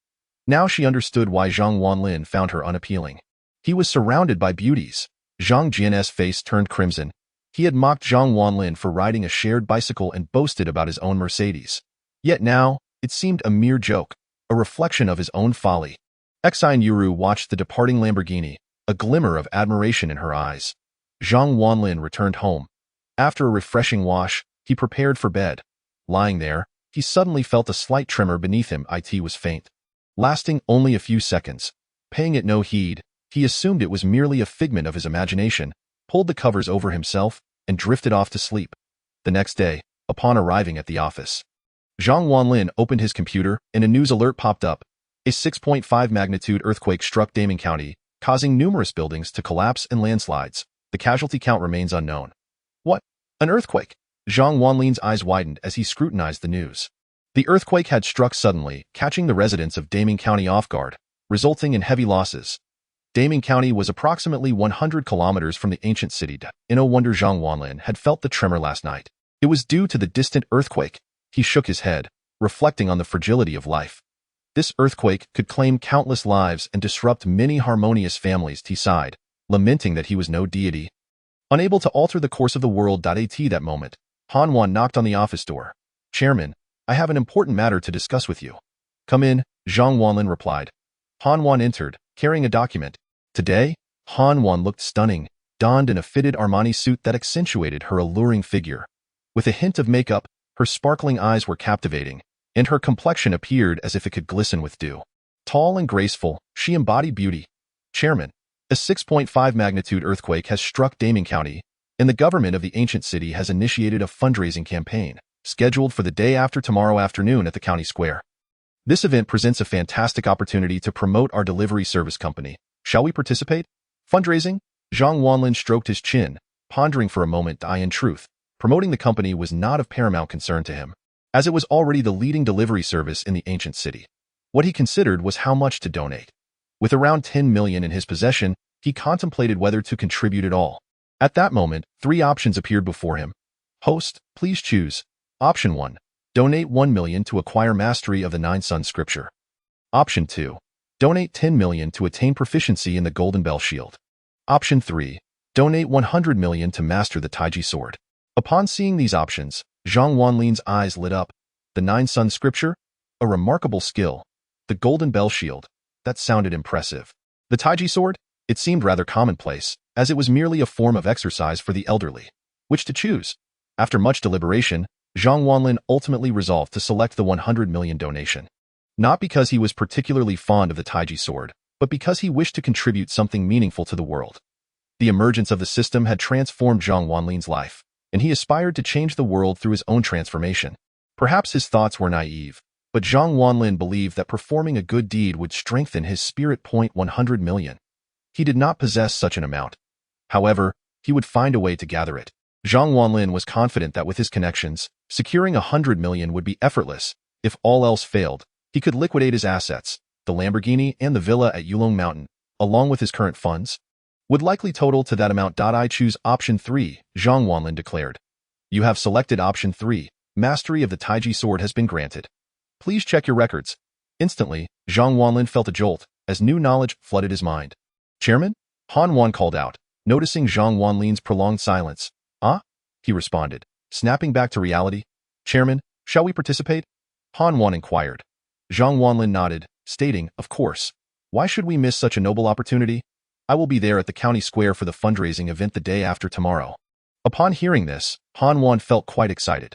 Now she understood why Zhang Wanlin found her unappealing. He was surrounded by beauties. Zhang Jian's face turned crimson. He had mocked Zhang Wanlin for riding a shared bicycle and boasted about his own Mercedes. Yet now, it seemed a mere joke, a reflection of his own folly. Exine Yuru watched the departing Lamborghini, a glimmer of admiration in her eyes. Zhang Wanlin returned home. After a refreshing wash, he prepared for bed. Lying there, he suddenly felt a slight tremor beneath him. It was faint, lasting only a few seconds. Paying it no heed, he assumed it was merely a figment of his imagination, pulled the covers over himself, and drifted off to sleep. The next day, upon arriving at the office, Zhang Wanlin opened his computer and a news alert popped up. A 6.5 magnitude earthquake struck Daming County, causing numerous buildings to collapse and landslides. The casualty count remains unknown. What? An earthquake? Zhang Wanlin's eyes widened as he scrutinized the news. The earthquake had struck suddenly, catching the residents of Daming County off guard, resulting in heavy losses. Daming County was approximately 100 kilometers from the ancient city. No wonder Zhang Wanlin had felt the tremor last night. It was due to the distant earthquake. He shook his head, reflecting on the fragility of life. This earthquake could claim countless lives and disrupt many harmonious families. He sighed, lamenting that he was no deity, unable to alter the course of the world. At that moment, Han Wan knocked on the office door. "Chairman, I have an important matter to discuss with you." "Come in," Zhang Wanlin replied. Han Wan entered, carrying a document. Today, Han Wan looked stunning, donned in a fitted Armani suit that accentuated her alluring figure. With a hint of makeup, her sparkling eyes were captivating, and her complexion appeared as if it could glisten with dew. Tall and graceful, she embodied beauty. "Chairman, a 6.5 magnitude earthquake has struck Daming County, and the government of the ancient city has initiated a fundraising campaign, scheduled for the day after tomorrow afternoon at the county square. This event presents a fantastic opportunity to promote our delivery service company. Shall we participate?" Fundraising? Zhang Wanlin stroked his chin, pondering for a moment. In truth, promoting the company was not of paramount concern to him, as it was already the leading delivery service in the ancient city. What he considered was how much to donate. With around 10 million in his possession, he contemplated whether to contribute at all. At that moment, 3 options appeared before him. "Host, please choose." Option 1. Donate 1 million to acquire mastery of the 9 Sun Scripture. Option 2. Donate 10 million to attain proficiency in the Golden Bell Shield. Option 3. Donate 100 million to master the Taiji Sword. Upon seeing these options, Zhang Wanlin's eyes lit up. The 9 Sun Scripture? A remarkable skill. The Golden Bell Shield? That sounded impressive. The Taiji Sword? It seemed rather commonplace, as it was merely a form of exercise for the elderly. Which to choose? After much deliberation, Zhang Wanlin ultimately resolved to select the 100 million donation. Not because he was particularly fond of the Taiji Sword, but because he wished to contribute something meaningful to the world. The emergence of the system had transformed Zhang Wanlin's life, and he aspired to change the world through his own transformation. Perhaps his thoughts were naive, but Zhang Wanlin believed that performing a good deed would strengthen his spirit. 100 million. He did not possess such an amount. However, he would find a way to gather it. Zhang Wanlin was confident that with his connections, securing 100 million would be effortless. If all else failed, he could liquidate his assets, the Lamborghini and the villa at Yulong Mountain, along with his current funds. Would likely total to that amount. I choose option 3, Zhang Wanlin declared. You have selected option 3. Mastery of the Taiji sword has been granted. Please check your records. Instantly, Zhang Wanlin felt a jolt as new knowledge flooded his mind. Chairman? Han Wan called out, noticing Zhang Wanlin's prolonged silence. Ah? He responded, snapping back to reality. Chairman, shall we participate? Han Wan inquired. Zhang Wanlin nodded, stating, of course. Why should we miss such a noble opportunity? I will be there at the county square for the fundraising event the day after tomorrow. Upon hearing this, Han Wan felt quite excited.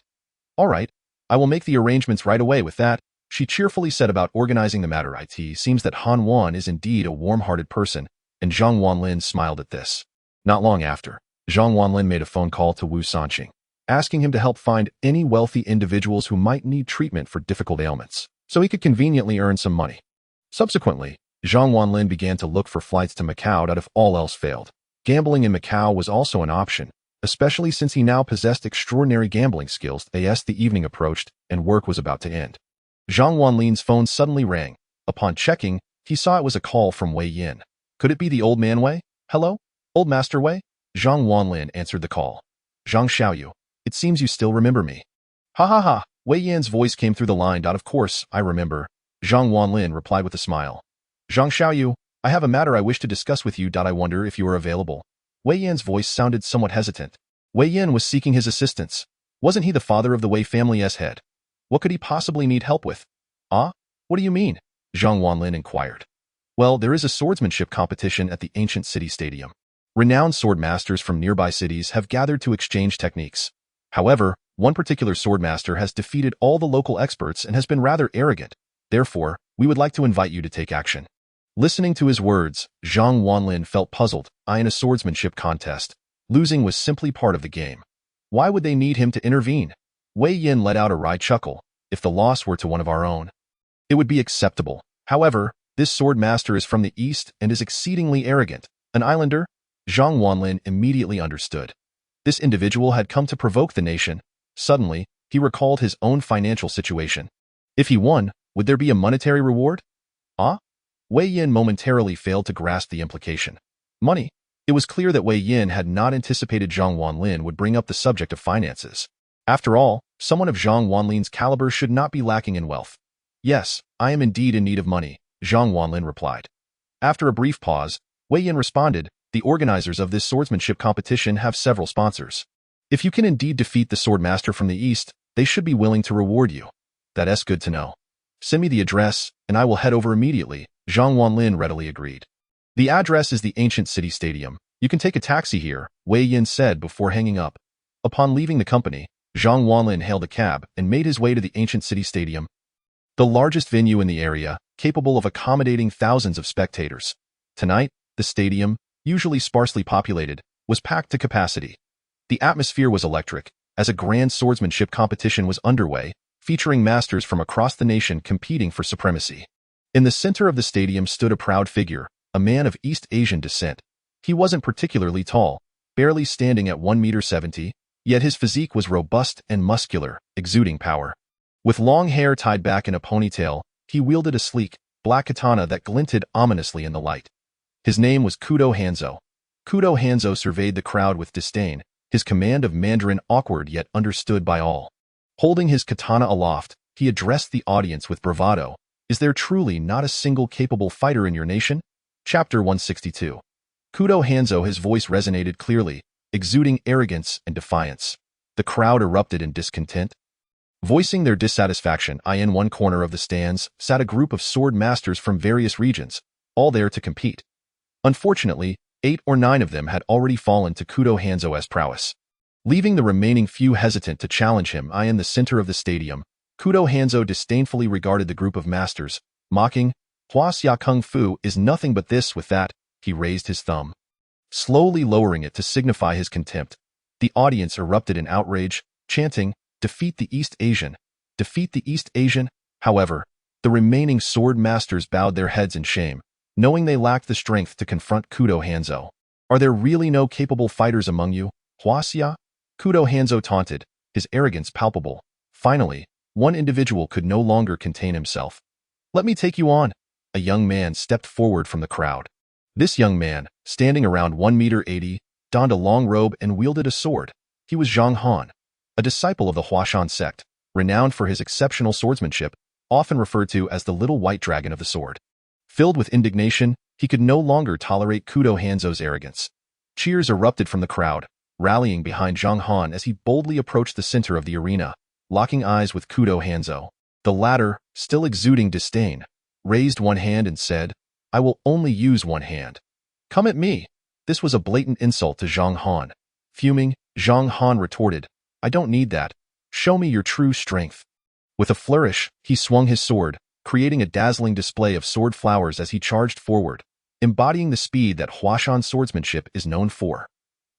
All right, I will make the arrangements right away with that, she cheerfully said about organizing the matter. It seems that Han Wan is indeed a warm-hearted person, and Zhang Wanlin smiled at this. Not long after, Zhang Wanlin made a phone call to Wu Sanqing, asking him to help find any wealthy individuals who might need treatment for difficult ailments, so he could conveniently earn some money. Subsequently, Zhang Wanlin began to look for flights to Macau if all else failed. Gambling in Macau was also an option, especially since he now possessed extraordinary gambling skills. As the evening approached and work was about to end, Zhang Wanlin's phone suddenly rang. Upon checking, he saw it was a call from Wei Yin. Could it be the old man Wei? Hello? Old Master Wei? Zhang Wanlin answered the call. Zhang Xiaoyu, it seems you still remember me. Ha ha ha, Wei Yin's voice came through the line. Of course, I remember. Zhang Wanlin replied with a smile. Zhang Xiaoyu, I have a matter I wish to discuss with you. I wonder if you are available. Wei Yin's voice sounded somewhat hesitant. Wei Yin was seeking his assistance. Wasn't he the father of the Wei family's head? What could he possibly need help with? Ah? What do you mean? Zhang Wanlin inquired. Well, there is a swordsmanship competition at the ancient city stadium. Renowned sword masters from nearby cities have gathered to exchange techniques. However, one particular swordmaster has defeated all the local experts and has been rather arrogant. Therefore, we would like to invite you to take action. Listening to his words, Zhang Wanlin felt puzzled. In a swordsmanship contest, losing was simply part of the game. Why would they need him to intervene? Wei Yin let out a wry chuckle. If the loss were to one of our own, it would be acceptable. However, this sword master is from the east and is exceedingly arrogant. An islander? Zhang Wanlin immediately understood. This individual had come to provoke the nation. Suddenly, he recalled his own financial situation. If he won, would there be a monetary reward? Ah? Wei Yin momentarily failed to grasp the implication. Money? It was clear that Wei Yin had not anticipated Zhang Wanlin would bring up the subject of finances. After all, someone of Zhang Wanlin's caliber should not be lacking in wealth. Yes, I am indeed in need of money, Zhang Wanlin replied. After a brief pause, Wei Yin responded, the organizers of this swordsmanship competition have several sponsors. If you can indeed defeat the swordmaster from the east, they should be willing to reward you. That's good to know. Send me the address, and I will head over immediately, Zhang Wanlin readily agreed. The address is the ancient city stadium. You can take a taxi here, Wei Yin said before hanging up. Upon leaving the company, Zhang Wanlin hailed a cab and made his way to the ancient city stadium, the largest venue in the area, capable of accommodating thousands of spectators. Tonight, the stadium, usually sparsely populated, was packed to capacity. The atmosphere was electric, as a grand swordsmanship competition was underway, featuring masters from across the nation competing for supremacy. In the center of the stadium stood a proud figure, a man of East Asian descent. He wasn't particularly tall, barely standing at 1.70 meters, yet his physique was robust and muscular, exuding power. With long hair tied back in a ponytail, he wielded a sleek, black katana that glinted ominously in the light. His name was Kudo Hanzo. Kudo Hanzo surveyed the crowd with disdain, his command of Mandarin awkward yet understood by all. Holding his katana aloft, he addressed the audience with bravado. Is there truly not a single capable fighter in your nation? Chapter 162. Kudo Hanzo, his voice resonated clearly, exuding arrogance and defiance. The crowd erupted in discontent. Voicing their dissatisfaction, in one corner of the stands sat a group of sword masters from various regions, all there to compete. Unfortunately, 8 or 9 of them had already fallen to Kudo Hanzo's prowess. Leaving the remaining few hesitant to challenge him, in the center of the stadium, Kudo Hanzo disdainfully regarded the group of masters, mocking, Huaxia Kung Fu is nothing but this with that, he raised his thumb, slowly lowering it to signify his contempt. The audience erupted in outrage, chanting, defeat the East Asian, defeat the East Asian. However, the remaining sword masters bowed their heads in shame, knowing they lacked the strength to confront Kudo Hanzo. Are there really no capable fighters among you, Huaxia? Kudo Hanzo taunted, his arrogance palpable. Finally, one individual could no longer contain himself. Let me take you on. A young man stepped forward from the crowd. This young man, standing around 1 meter 80, donned a long robe and wielded a sword. He was Zhang Han, a disciple of the Huashan sect, renowned for his exceptional swordsmanship, often referred to as the Little White Dragon of the Sword. Filled with indignation, he could no longer tolerate Kudo Hanzo's arrogance. Cheers erupted from the crowd, rallying behind Zhang Han as he boldly approached the center of the arena, locking eyes with Kudo Hanzo. The latter, still exuding disdain, raised one hand and said, "I will only use one hand. Come at me." This was a blatant insult to Zhang Han. Fuming, Zhang Han retorted, "I don't need that. Show me your true strength." With a flourish, he swung his sword, creating a dazzling display of sword flowers as he charged forward, embodying the speed that Huashan swordsmanship is known for.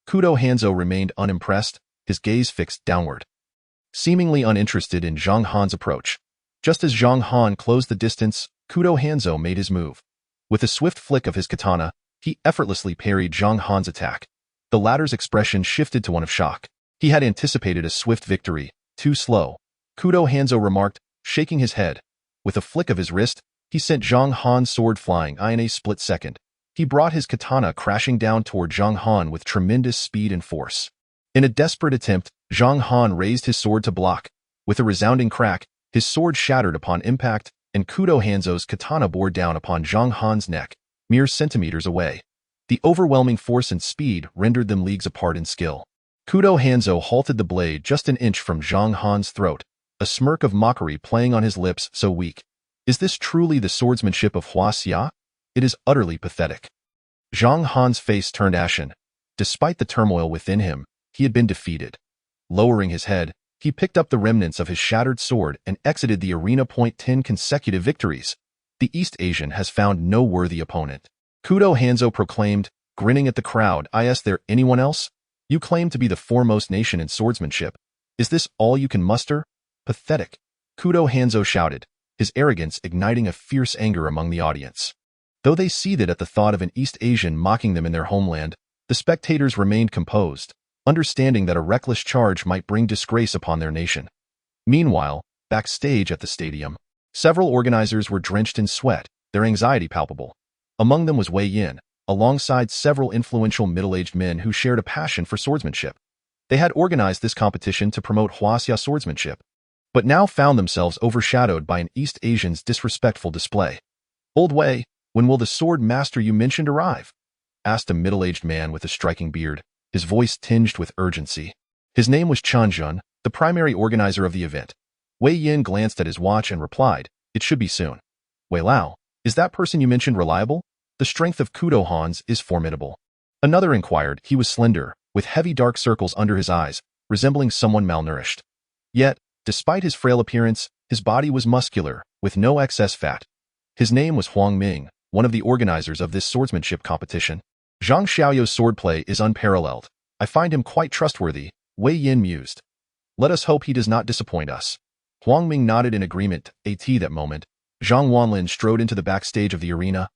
Kudo Hanzo remained unimpressed, his gaze fixed downward, seemingly uninterested in Zhang Han's approach. Just as Zhang Han closed the distance, Kudo Hanzo made his move. With a swift flick of his katana, he effortlessly parried Zhang Han's attack. The latter's expression shifted to one of shock. He had anticipated a swift victory. Too slow, Kudo Hanzo remarked, shaking his head. With a flick of his wrist, he sent Zhang Han's sword flying in a split second. He brought his katana crashing down toward Zhang Han with tremendous speed and force. In a desperate attempt, Zhang Han raised his sword to block. With a resounding crack, his sword shattered upon impact, and Kudo Hanzo's katana bore down upon Zhang Han's neck, mere centimeters away. The overwhelming force and speed rendered them leagues apart in skill. Kudo Hanzo halted the blade just an inch from Zhang Han's throat, a smirk of mockery playing on his lips so weak. Is this truly the swordsmanship of Huaxia? It is utterly pathetic. Zhang Han's face turned ashen. Despite the turmoil within him, he had been defeated. Lowering his head, he picked up the remnants of his shattered sword and exited the arena. 10 consecutive victories. The East Asian has found no worthy opponent. Kudo Hanzo proclaimed, grinning at the crowd. Is there anyone else? You claim to be the foremost nation in swordsmanship. Is this all you can muster? Pathetic. Kudo Hanzo shouted, his arrogance igniting a fierce anger among the audience. Though they seethed at the thought of an East Asian mocking them in their homeland, the spectators remained composed, understanding that a reckless charge might bring disgrace upon their nation. Meanwhile, backstage at the stadium, several organizers were drenched in sweat, their anxiety palpable. Among them was Wei Yin, alongside several influential middle-aged men who shared a passion for swordsmanship. They had organized this competition to promote Huaxia swordsmanship, but now found themselves overshadowed by an East Asian's disrespectful display. "Old Wei, when will the sword master you mentioned arrive?" asked a middle-aged man with a striking beard, his voice tinged with urgency. His name was Chen Jun, the primary organizer of the event. Wei Yin glanced at his watch and replied, "It should be soon." "Wei Lao, is that person you mentioned reliable? The strength of Kudo Han's is formidable." Another inquired. He was slender, with heavy dark circles under his eyes, resembling someone malnourished. Yet, despite his frail appearance, his body was muscular, with no excess fat. His name was Huang Ming, one of the organizers of this swordsmanship competition. "Zhang Xiaoyu's swordplay is unparalleled. I find him quite trustworthy," Wei Yin mused. "Let us hope he does not disappoint us." Huang Ming nodded in agreement. At that moment, Zhang Wanlin strode into the backstage of the arena,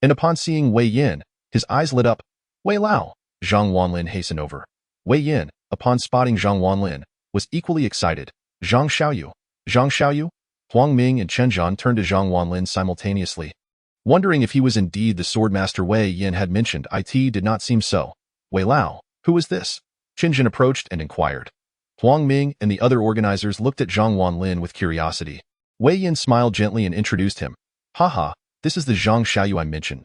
and upon seeing Wei Yin, his eyes lit up. "Wei Lao!" Zhang Wanlin hastened over. Wei Yin, upon spotting Zhang Wanlin, was equally excited. "Zhang Xiaoyu! Zhang Xiaoyu!" Huang Ming and Chen Zhan turned to Zhang Wanlin simultaneously, wondering if he was indeed the swordmaster Wei Yin had mentioned. It did not seem so. "Wei Lao, who is this?" Chen Zhan approached and inquired. Huang Ming and the other organizers looked at Zhang Wanlin with curiosity. Wei Yin smiled gently and introduced him. "Haha, this is the Zhang Xiaoyu I mentioned."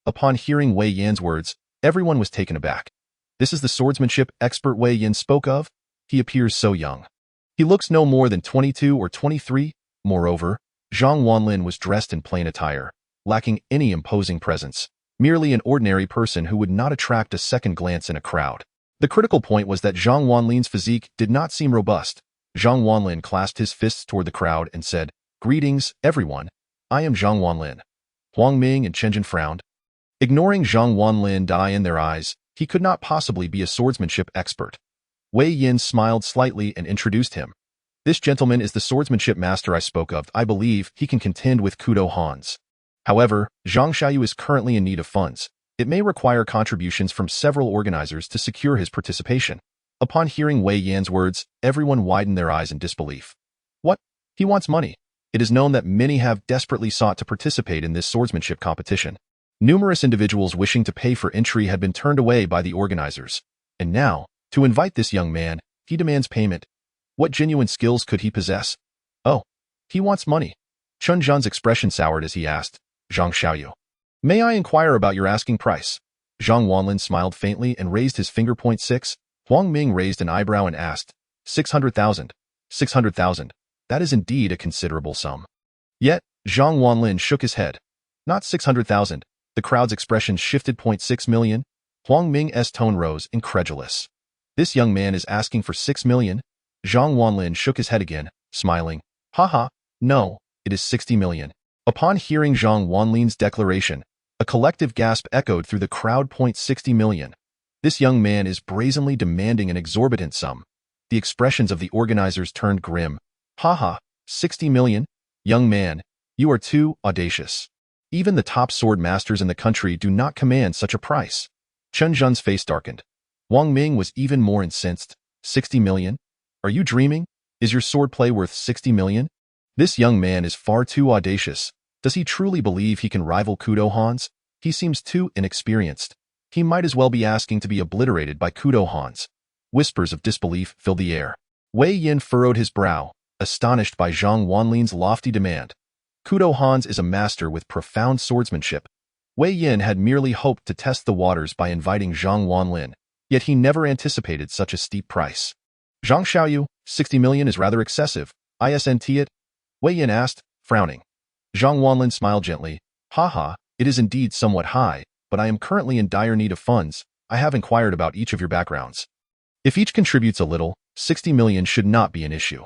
Upon hearing Wei Yin's words, everyone was taken aback. "This is the swordsmanship expert Wei Yin spoke of? He appears so young. He looks no more than 22 or 23. Moreover, Zhang Wanlin was dressed in plain attire, lacking any imposing presence, merely an ordinary person who would not attract a second glance in a crowd. The critical point was that Zhang Wanlin's physique did not seem robust. Zhang Wanlin clasped his fists toward the crowd and said, "Greetings, everyone. I am Zhang Wanlin." Huang Ming and Chen Jin frowned. Ignoring Zhang Wanlin die in their eyes, he could not possibly be a swordsmanship expert. Wei Yin smiled slightly and introduced him. "This gentleman is the swordsmanship master I spoke of. I believe he can contend with Kudo Han's. However, Zhang Xiaoyu is currently in need of funds. It may require contributions from several organizers to secure his participation." Upon hearing Wei Yan's words, everyone widened their eyes in disbelief. "What? He wants money?" It is known that many have desperately sought to participate in this swordsmanship competition. Numerous individuals wishing to pay for entry had been turned away by the organizers. And now, to invite this young man, he demands payment. What genuine skills could he possess? Oh, he wants money. Chun Zhan's expression soured as he asked, Zhang Xiaoyu, may I inquire about your asking price? Zhang Wanlin smiled faintly and raised his finger. 6. Huang Ming raised an eyebrow and asked, 600,000. 600,000. That is indeed a considerable sum. Yet, Zhang Wanlin shook his head. Not 600,000. The crowd's expression shifted. 6 million. Huang Ming's tone rose, incredulous. This young man is asking for 6 million? Zhang Wanlin shook his head again, smiling. Haha, no, it is 60 million. Upon hearing Zhang Wanlin's declaration, a collective gasp echoed through the crowd. 60 million. This young man is brazenly demanding an exorbitant sum. The expressions of the organizers turned grim. Haha, 60 million? Young man, you are too audacious. Even the top sword masters in the country do not command such a price. Chun Zhan's face darkened. Wang Ming was even more incensed. 60 million? Are you dreaming? Is your swordplay worth 60 million? This young man is far too audacious. Does he truly believe he can rival Kudo Hans? He seems too inexperienced. He might as well be asking to be obliterated by Kudo Hans. Whispers of disbelief filled the air. Wei Yin furrowed his brow, astonished by Zhang Wanlin's lofty demand. Kudo Hans is a master with profound swordsmanship. Wei Yin had merely hoped to test the waters by inviting Zhang Wanlin, yet he never anticipated such a steep price. Zhang Xiaoyu, 60 million is rather excessive. Isn't it? Wei Yin asked, frowning. Zhang Wanlin smiled gently. Haha, it is indeed somewhat high, but I am currently in dire need of funds. I have inquired about each of your backgrounds. If each contributes a little, 60 million should not be an issue.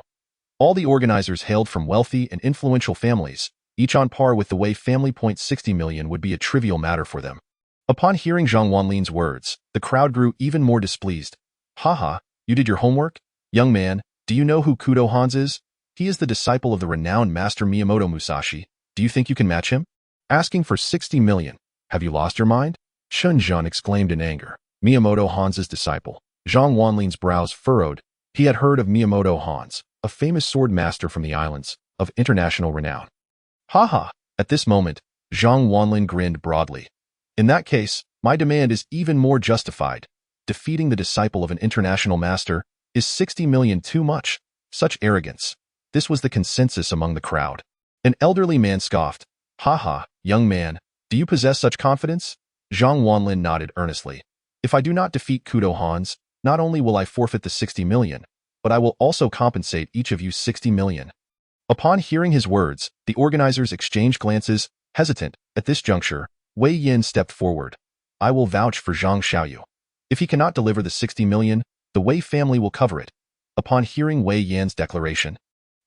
All the organizers hailed from wealthy and influential families, each on par with the Wei family. 60 million would be a trivial matter for them. Upon hearing Zhang Wanlin's words, the crowd grew even more displeased. Haha, you did your homework? Young man, do you know who Kudo Hans is? He is the disciple of the renowned master Miyamoto Musashi. Do you think you can match him? Asking for 60 million. Have you lost your mind? Chun Zhan exclaimed in anger. Miyamoto Hans's disciple. Zhang Wanlin's brows furrowed. He had heard of Miyamoto Hans, a famous sword master from the islands, of international renown. Haha, at this moment, Zhang Wanlin grinned broadly. In that case, my demand is even more justified. Defeating the disciple of an international master, is 60 million too much? Such arrogance. This was the consensus among the crowd. An elderly man scoffed. Haha, young man, do you possess such confidence? Zhang Wanlin nodded earnestly. If I do not defeat Kudo Hans, not only will I forfeit the 60 million, but I will also compensate each of you 60 million. Upon hearing his words, the organizers exchanged glances, hesitant. At this juncture, Wei Yin stepped forward. I will vouch for Zhang Xiaoyu. If he cannot deliver the 60 million, the Wei family will cover it. Upon hearing Wei Yin's declaration,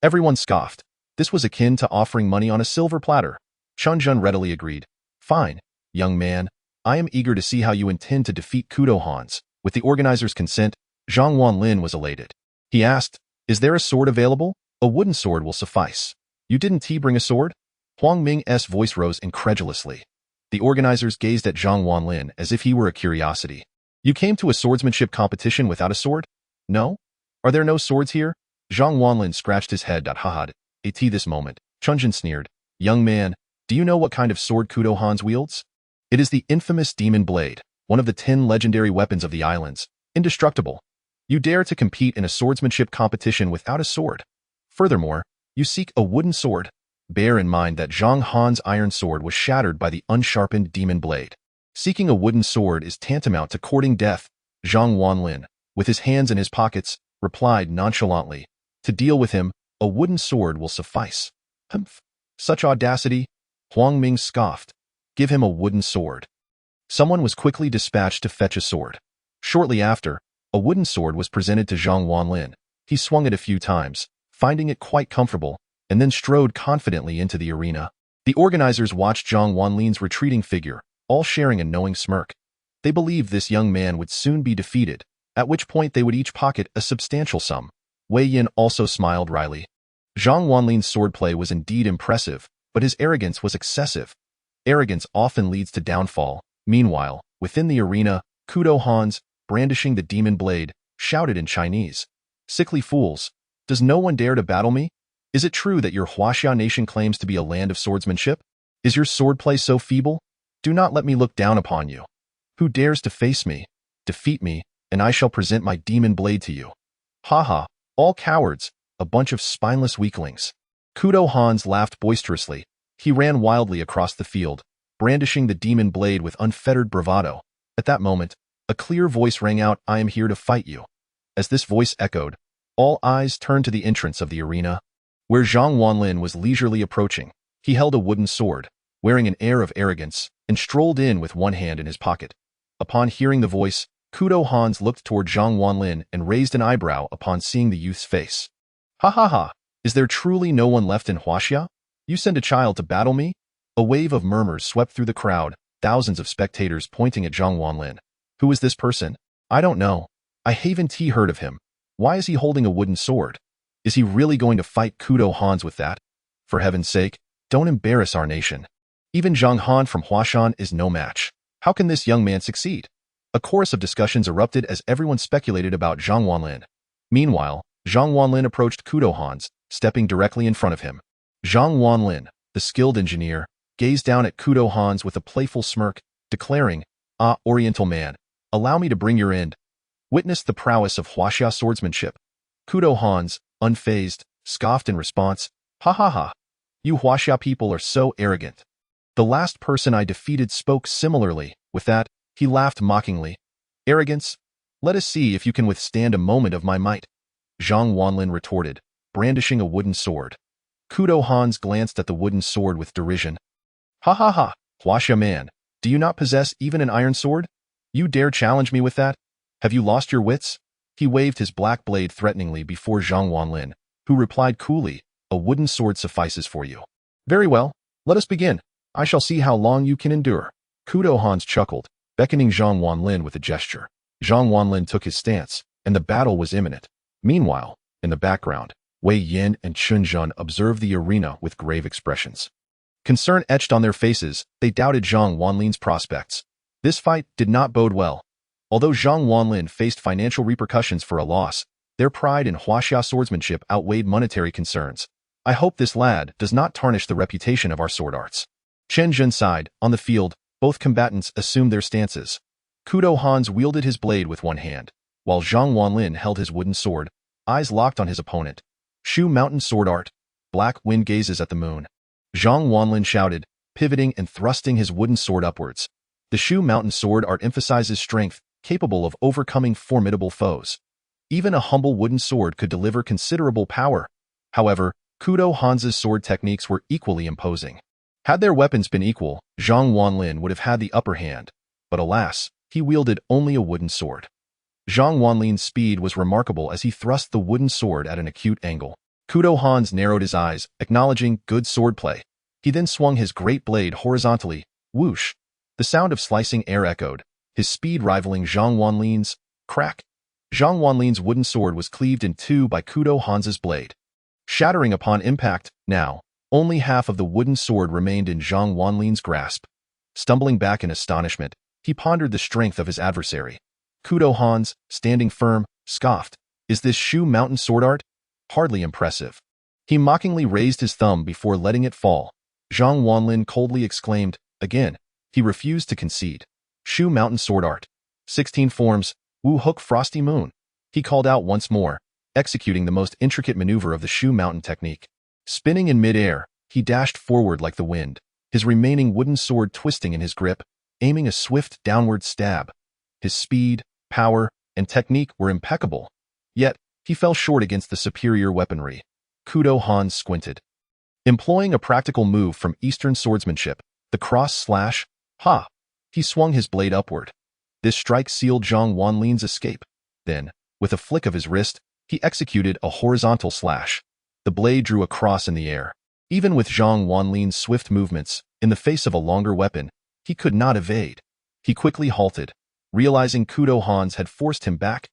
everyone scoffed. This was akin to offering money on a silver platter. Chun Zhan readily agreed. Fine, young man. I am eager to see how you intend to defeat Kudo Hans. With the organizers' consent, Zhang Wanlin was elated. He asked, is there a sword available? A wooden sword will suffice. You didn't bring a sword? Huang Ming's voice rose incredulously. The organizers gazed at Zhang Wanlin as if he were a curiosity. You came to a swordsmanship competition without a sword? No? Are there no swords here? Zhang Wanlin scratched his head. Haha, at this moment, Chun Zhan sneered. Young man, do you know what kind of sword Kudo Hans wields? It is the infamous demon blade, one of the 10 legendary weapons of the islands, indestructible. You dare to compete in a swordsmanship competition without a sword. Furthermore, you seek a wooden sword. Bear in mind that Zhang Han's iron sword was shattered by the unsharpened demon blade. Seeking a wooden sword is tantamount to courting death. Zhang Wanlin, with his hands in his pockets, replied nonchalantly. To deal with him, a wooden sword will suffice. Humph. Such audacity? Huang Ming scoffed. Give him a wooden sword. Someone was quickly dispatched to fetch a sword. Shortly after, a wooden sword was presented to Zhang Wanlin. He swung it a few times, finding it quite comfortable, and then strode confidently into the arena. The organizers watched Zhang Wanlin's retreating figure, all sharing a knowing smirk. They believed this young man would soon be defeated, at which point they would each pocket a substantial sum. Wei Yin also smiled wryly. Zhang Wanlin's swordplay was indeed impressive, but his arrogance was excessive. Arrogance often leads to downfall. Meanwhile, within the arena, Kudo Hans, brandishing the demon blade, shouted in Chinese. Sickly fools! Does no one dare to battle me? Is it true that your Huaxia nation claims to be a land of swordsmanship? Is your swordplay so feeble? Do not let me look down upon you. Who dares to face me? Defeat me, and I shall present my demon blade to you. Ha ha, all cowards, a bunch of spineless weaklings. Kudo Hans laughed boisterously. He ran wildly across the field, brandishing the demon blade with unfettered bravado. At that moment, a clear voice rang out, I am here to fight you. As this voice echoed, all eyes turned to the entrance of the arena, where Zhang Wanlin was leisurely approaching. He held a wooden sword, wearing an air of arrogance, and strolled in with one hand in his pocket. Upon hearing the voice, Kudo Hans looked toward Zhang Wanlin and raised an eyebrow upon seeing the youth's face. Ha ha ha, is there truly no one left in Huaxia? You send a child to battle me? A wave of murmurs swept through the crowd, thousands of spectators pointing at Zhang Wanlin. Who is this person? I don't know. I haven't heard of him. Why is he holding a wooden sword? Is he really going to fight Kudo Hans with that? For heaven's sake, don't embarrass our nation. Even Zhang Han from Huashan is no match. How can this young man succeed? A chorus of discussions erupted as everyone speculated about Zhang Wanlin. Meanwhile, Zhang Wanlin approached Kudo Hans, stepping directly in front of him. Zhang Wanlin, the skilled engineer, gazed down at Kudo Hans with a playful smirk, declaring, Ah, Oriental man, allow me to bring your end. Witness the prowess of Huaxia swordsmanship. Kudo Hans, unfazed, scoffed in response, Ha ha ha. You Huaxia people are so arrogant. The last person I defeated spoke similarly. With that, he laughed mockingly. Arrogance? Let us see if you can withstand a moment of my might. Zhang Wanlin retorted, brandishing a wooden sword. Kudo Hans glanced at the wooden sword with derision. Ha ha ha, Huaxia man, do you not possess even an iron sword? You dare challenge me with that? Have you lost your wits? He waved his black blade threateningly before Zhang Wanlin, who replied coolly, a wooden sword suffices for you. Very well, let us begin. I shall see how long you can endure. Kudo Hans chuckled, beckoning Zhang Wanlin with a gesture. Zhang Wanlin took his stance, and the battle was imminent. Meanwhile, in the background, Wei Yin and Chun Zhen observed the arena with grave expressions. Concern etched on their faces, they doubted Zhang Wanlin's prospects. This fight did not bode well. Although Zhang Wanlin faced financial repercussions for a loss, their pride in Huaxia swordsmanship outweighed monetary concerns. I hope this lad does not tarnish the reputation of our sword arts. Chen Zhen sighed. On the field, both combatants assumed their stances. Kudo Hans wielded his blade with one hand, while Zhang Wanlin held his wooden sword, eyes locked on his opponent. Shu Mountain Sword Art. Black Wind gazes at the moon. Zhang Wanlin shouted, pivoting and thrusting his wooden sword upwards. The Shu Mountain Sword Art emphasizes strength, capable of overcoming formidable foes. Even a humble wooden sword could deliver considerable power. However, Kudo Hans's sword techniques were equally imposing. Had their weapons been equal, Zhang Wanlin would have had the upper hand. But alas, he wielded only a wooden sword. Zhang Wanlin's speed was remarkable as he thrust the wooden sword at an acute angle. Kudo Hans narrowed his eyes, acknowledging good swordplay. He then swung his great blade horizontally. Whoosh! The sound of slicing air echoed, his speed rivaling Zhang Wanlin's. Crack! Zhang Wanlin's wooden sword was cleaved in two by Kudo Hans's blade. Shattering upon impact, now, only half of the wooden sword remained in Zhang Wanlin's grasp. Stumbling back in astonishment, he pondered the strength of his adversary. Kudo Hans, standing firm, scoffed. Is this Shu Mountain sword art? Hardly impressive. He mockingly raised his thumb before letting it fall. Zhang Wanlin coldly exclaimed, again. He refused to concede. Shu Mountain sword art. 16 forms, Wu Hook Frosty Moon. He called out once more, executing the most intricate maneuver of the Shu Mountain technique. Spinning in mid-air, he dashed forward like the wind, his remaining wooden sword twisting in his grip, aiming a swift downward stab. His speed, power, and technique were impeccable. Yet, he fell short against the superior weaponry. Kudo Hans squinted. Employing a practical move from Eastern swordsmanship, the cross slash, ha! He swung his blade upward. This strike sealed Zhang Wanlin's escape. Then, with a flick of his wrist, he executed a horizontal slash. The blade drew a cross in the air. Even with Zhang Wanlin's swift movements, in the face of a longer weapon, he could not evade. He quickly halted, realizing Kudo Hans had forced him back.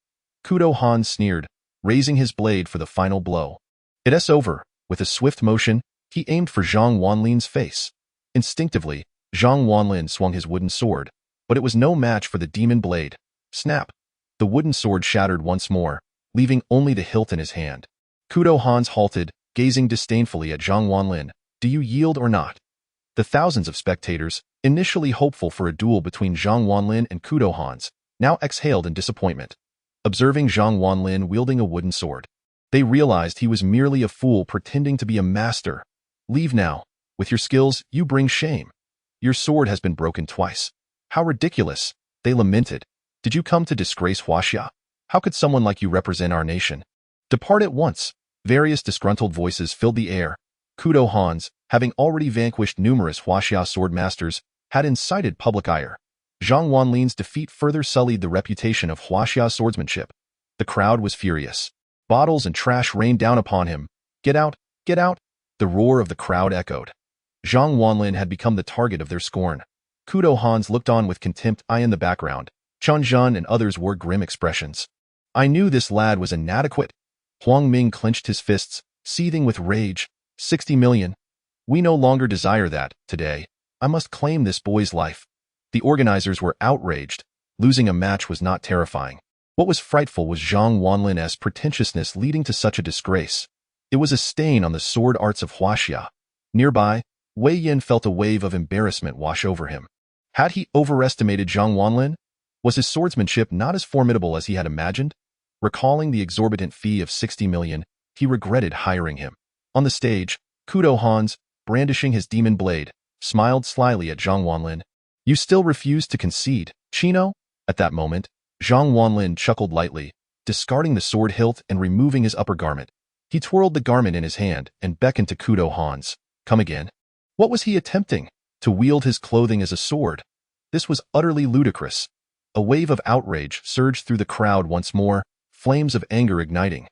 Kudo Hans sneered, raising his blade for the final blow. It's over. With a swift motion, he aimed for Zhang Wanlin's face. Instinctively, Zhang Wanlin swung his wooden sword, but it was no match for the demon blade. Snap! The wooden sword shattered once more, leaving only the hilt in his hand. Kudo Hans halted, gazing disdainfully at Zhang Wanlin. Do you yield or not? The thousands of spectators, initially hopeful for a duel between Zhang Wanlin and Kudo Hans, now exhaled in disappointment, observing Zhang Wanlin wielding a wooden sword. They realized he was merely a fool pretending to be a master. Leave now. With your skills, you bring shame. Your sword has been broken twice. How ridiculous, they lamented. Did you come to disgrace Huaxia? How could someone like you represent our nation? Depart at once. Various disgruntled voices filled the air. Kudo Hans, having already vanquished numerous Huaxia sword masters, had incited public ire. Zhang Wanlin's defeat further sullied the reputation of Huaxia swordsmanship. The crowd was furious. Bottles and trash rained down upon him. Get out! Get out! The roar of the crowd echoed. Zhang Wanlin had become the target of their scorn. Kudo Hans looked on with contempt. In the background, Chen Zhan and others wore grim expressions. I knew this lad was inadequate. Huang Ming clenched his fists, seething with rage. 60 million. We no longer desire that, today. I must claim this boy's life. The organizers were outraged. Losing a match was not terrifying. What was frightful was Zhang Wanlin's pretentiousness leading to such a disgrace. It was a stain on the sword arts of Huaxia. Nearby, Wei Yin felt a wave of embarrassment wash over him. Had he overestimated Zhang Wanlin? Was his swordsmanship not as formidable as he had imagined? Recalling the exorbitant fee of 60 million, he regretted hiring him. On the stage, Kudo Hans, brandishing his demon blade, smiled slyly at Zhang Wanlin. You still refuse to concede, Chino? At that moment, Zhang Wanlin chuckled lightly, discarding the sword hilt and removing his upper garment. He twirled the garment in his hand and beckoned to Kudo Hans. Come again. What was he attempting? To wield his clothing as a sword? This was utterly ludicrous. A wave of outrage surged through the crowd once more, flames of anger igniting.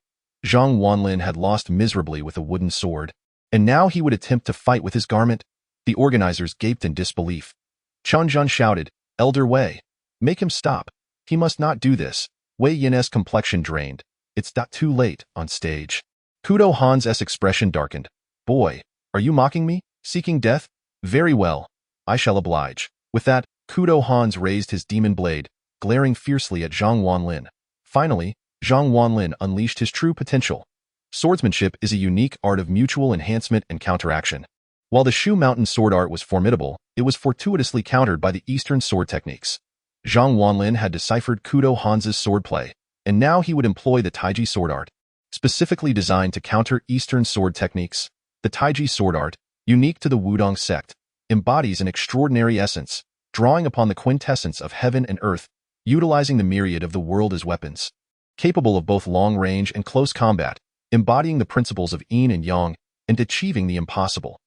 Zhang Wanlin had lost miserably with a wooden sword, and now he would attempt to fight with his garment? The organizers gaped in disbelief. Chen Zhan shouted, Elder Wei, make him stop. He must not do this. Wei Yin's complexion drained. It's not too late, on stage. Kudo Hans's expression darkened. Boy, are you mocking me? Seeking death? Very well. I shall oblige. With that, Kudo Hans raised his demon blade, glaring fiercely at Zhang Wanlin. Finally, Zhang Wanlin unleashed his true potential. Swordsmanship is a unique art of mutual enhancement and counteraction. While the Shu Mountain sword art was formidable, it was fortuitously countered by the Eastern sword techniques. Zhang Wanlin had deciphered Kudo Hans's swordplay, and now he would employ the Taiji sword art. Specifically designed to counter Eastern sword techniques, the Taiji sword art, unique to the Wudong sect, embodies an extraordinary essence, drawing upon the quintessence of heaven and earth, utilizing the myriad of the world as weapons. Capable of both long-range and close combat, embodying the principles of yin and yang, and achieving the impossible.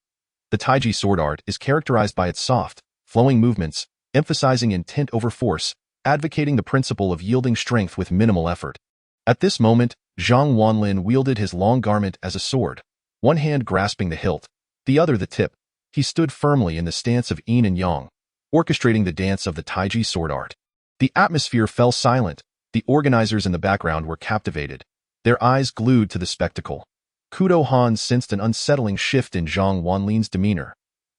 The Taiji sword art is characterized by its soft, flowing movements, emphasizing intent over force, advocating the principle of yielding strength with minimal effort. At this moment, Zhang Wanlin wielded his long garment as a sword, one hand grasping the hilt, the other the tip. He stood firmly in the stance of yin and yang, orchestrating the dance of the Taiji sword art. The atmosphere fell silent. The organizers in the background were captivated, their eyes glued to the spectacle. Kudo Hans sensed an unsettling shift in Zhang Wanlin's demeanor.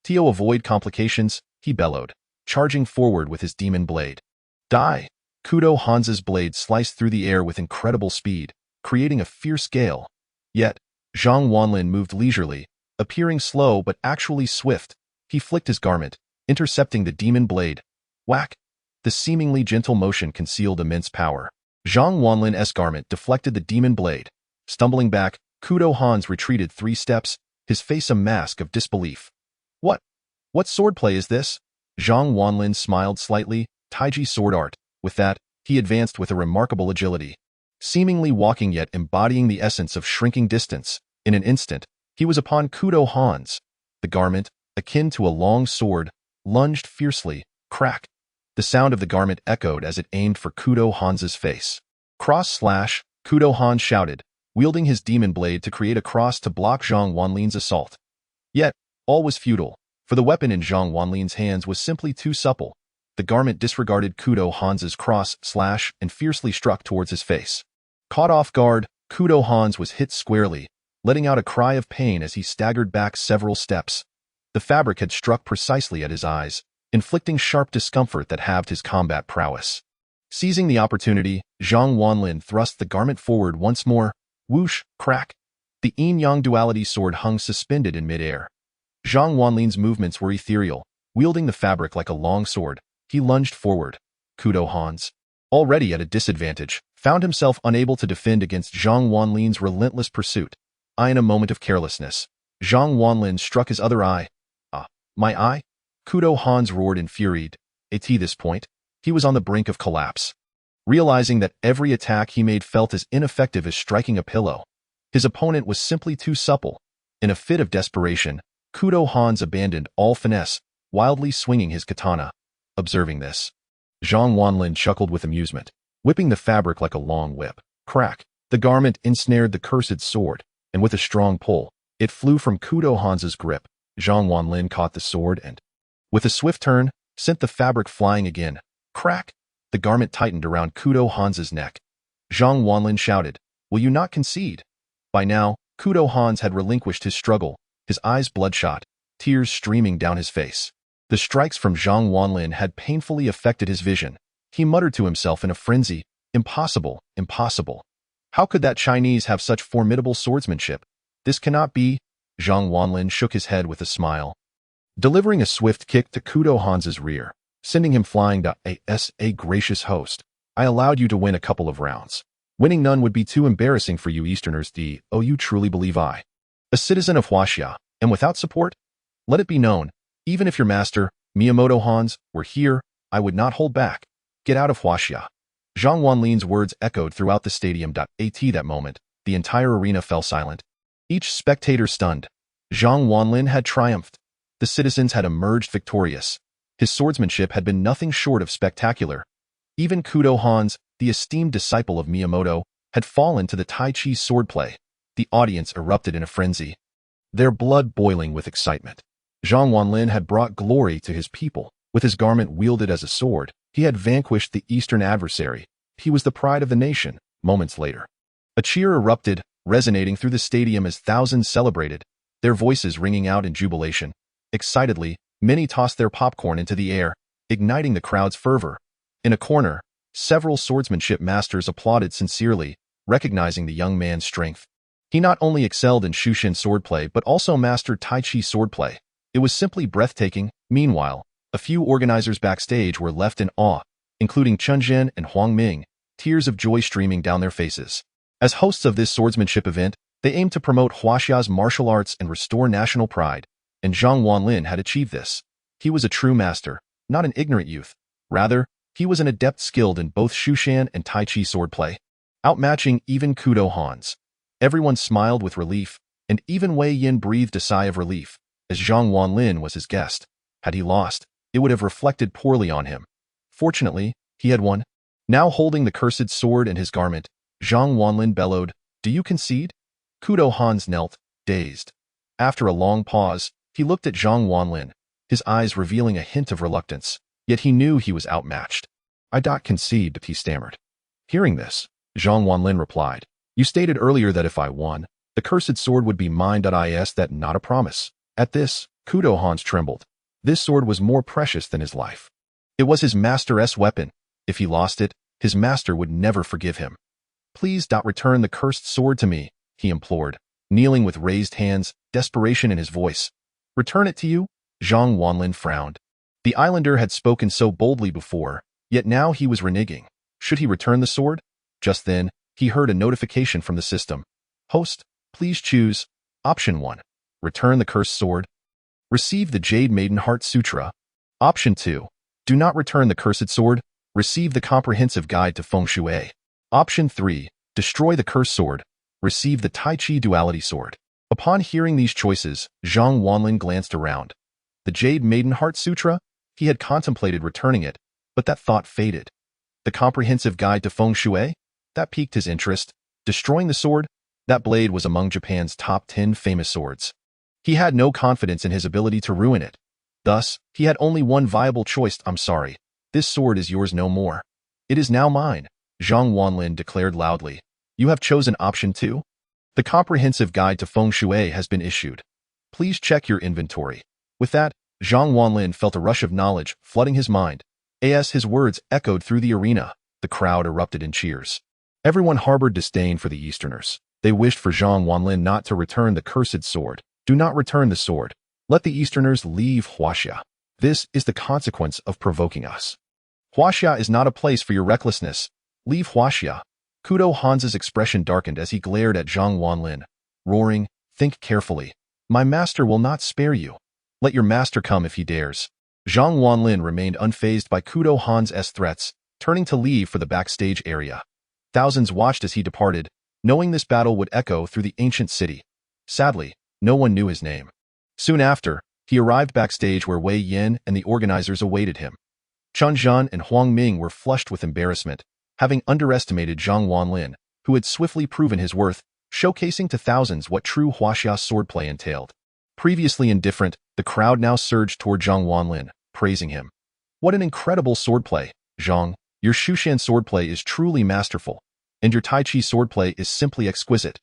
To avoid complications, he bellowed, charging forward with his demon blade. Die! Kudo Hans's blade sliced through the air with incredible speed, creating a fierce gale. Yet, Zhang Wanlin moved leisurely, appearing slow but actually swift. He flicked his garment, intercepting the demon blade. Whack! The seemingly gentle motion concealed immense power. Zhang Wanlin's garment deflected the demon blade. Stumbling back, Kudo Hans retreated 3 steps, his face a mask of disbelief. What swordplay is this? Zhang Wanlin smiled slightly. Taiji sword art. With that, he advanced with a remarkable agility, seemingly walking yet embodying the essence of shrinking distance. In an instant, he was upon Kudo Hans. The garment, akin to a long sword, lunged fiercely. Crack! The sound of the garment echoed as it aimed for Kudo Hans's face. Cross slash, Kudo Hans shouted, wielding his demon blade to create a cross to block Zhang Wanlin's assault. Yet, all was futile, for the weapon in Zhang Wanlin's hands was simply too supple. The garment disregarded Kudo Hans's cross slash and fiercely struck towards his face. Caught off guard, Kudo Hans was hit squarely, letting out a cry of pain as he staggered back several steps. The fabric had struck precisely at his eyes, inflicting sharp discomfort that halved his combat prowess. Seizing the opportunity, Zhang Wanlin thrust the garment forward once more. Whoosh, crack! The yin-yang duality sword hung suspended in midair. Zhang Wanlin's movements were ethereal. Wielding the fabric like a long sword, he lunged forward. Kudo Hans, already at a disadvantage, found himself unable to defend against Zhang Wanlin's relentless pursuit. In a moment of carelessness, Zhang Wanlin struck his other eye. Ah, my eye? Kudo Hans roared infuriated. At this point, he was on the brink of collapse. Realizing that every attack he made felt as ineffective as striking a pillow, his opponent was simply too supple. In a fit of desperation, Kudo Hans abandoned all finesse, wildly swinging his katana. Observing this, Zhang Wanlin chuckled with amusement, whipping the fabric like a long whip. Crack! The garment ensnared the cursed sword, and with a strong pull, it flew from Kudo Hans's grip. Zhang Wanlin caught the sword and, with a swift turn, sent the fabric flying again. Crack! The garment tightened around Kudo Hans's neck. Zhang Wanlin shouted, "Will you not concede?" By now, Kudo Hans had relinquished his struggle, his eyes bloodshot, tears streaming down his face. The strikes from Zhang Wanlin had painfully affected his vision. He muttered to himself in a frenzy, "Impossible, impossible. How could that Chinese have such formidable swordsmanship? This cannot be." Zhang Wanlin shook his head with a smile, delivering a swift kick to Kudo Hans's rear, sending him flying. A gracious host, I allowed you to win a couple of rounds. Winning none would be too embarrassing for you Easterners. Oh, you truly believe I, a citizen of Huaxia, am without support? Let it be known, even if your master, Miyamoto Hans, were here, I would not hold back. Get out of Huaxia. Zhang Wanlin's words echoed throughout the stadium. At that moment, the entire arena fell silent. Each spectator stunned. Zhang Wanlin had triumphed. The citizens had emerged victorious. His swordsmanship had been nothing short of spectacular. Even Kudo Hans, the esteemed disciple of Miyamoto, had fallen to the Tai Chi swordplay. The audience erupted in a frenzy, their blood boiling with excitement. Zhang Wanlin had brought glory to his people. With his garment wielded as a sword, he had vanquished the Eastern adversary. He was the pride of the nation. Moments later, a cheer erupted, resonating through the stadium as thousands celebrated, their voices ringing out in jubilation. Excitedly, many tossed their popcorn into the air, igniting the crowd's fervor. In a corner, several swordsmanship masters applauded sincerely, recognizing the young man's strength. He not only excelled in Shushin swordplay but also mastered Tai Chi swordplay. It was simply breathtaking. Meanwhile, a few organizers backstage were left in awe, including Chen Zhen and Huang Ming, tears of joy streaming down their faces. As hosts of this swordsmanship event, they aimed to promote Huaxia's martial arts and restore national pride, and Zhang Wanlin had achieved this. He was a true master, not an ignorant youth. Rather, he was an adept skilled in both Shushan and Tai Chi swordplay, outmatching even Kudo Hans. Everyone smiled with relief, and even Wei Yin breathed a sigh of relief, as Zhang Wanlin was his guest. Had he lost, it would have reflected poorly on him. Fortunately, he had won. Now holding the cursed sword in his garment, Zhang Wanlin bellowed, "Do you concede?" Kudo Hans knelt, dazed. After a long pause, he looked at Zhang Wanlin, his eyes revealing a hint of reluctance, yet he knew he was outmatched. "I don't concede," he stammered. Hearing this, Zhang Wanlin replied, "You stated earlier that if I won, the cursed sword would be mine. Is that not a promise?" At this, Kudo Hans trembled. This sword was more precious than his life. It was his master's weapon. If he lost it, his master would never forgive him. "Please return the cursed sword to me," he implored, kneeling with raised hands, desperation in his voice. "Return it to you?" Zhang Wanlin frowned. The islander had spoken so boldly before, yet now he was reneging. Should he return the sword? Just then, he heard a notification from the system. "Host, please choose Option 1. Return the cursed sword. Receive the Jade Maiden Heart Sutra. Option 2. Do not return the cursed sword. Receive the Comprehensive Guide to Feng Shui. Option 3. Destroy the cursed sword. Receive the Tai Chi Duality Sword." Upon hearing these choices, Zhang Wanlin glanced around. The Jade Maiden Heart Sutra? He had contemplated returning it, but that thought faded. The Comprehensive Guide to Feng Shui? That piqued his interest. Destroying the sword? That blade was among Japan's top 10 famous swords. He had no confidence in his ability to ruin it. Thus, he had only one viable choice. "I'm sorry. This sword is yours no more. It is now mine," Zhang Wanlin declared loudly. "You have chosen Option 2? The Comprehensive Guide to Feng Shui has been issued. Please check your inventory." With that, Zhang Wanlin felt a rush of knowledge flooding his mind. As his words echoed through the arena, the crowd erupted in cheers. Everyone harbored disdain for the Easterners. They wished for Zhang Wanlin not to return the cursed sword. "Do not return the sword. Let the Easterners leave Huaxia. This is the consequence of provoking us. Huaxia is not a place for your recklessness. Leave Huaxia. Kudo Han's expression darkened as he glared at Zhang Wanlin, roaring, think carefully. My master will not spare you. Let your master come if he dares. Zhang Wanlin remained unfazed by Kudo Han's threats, turning to leave for the backstage area. Thousands watched as he departed, knowing this battle would echo through the ancient city. Sadly, no one knew his name. Soon after, he arrived backstage where Wei Yin and the organizers awaited him. Chen Zhan and Huang Ming were flushed with embarrassment, having underestimated Zhang Wanlin, who had swiftly proven his worth, showcasing to thousands what true Huaxia swordplay entailed. Previously indifferent, the crowd now surged toward Zhang Wanlin, praising him. What an incredible swordplay, Zhang! Your Shushan swordplay is truly masterful, and your Tai Chi swordplay is simply exquisite.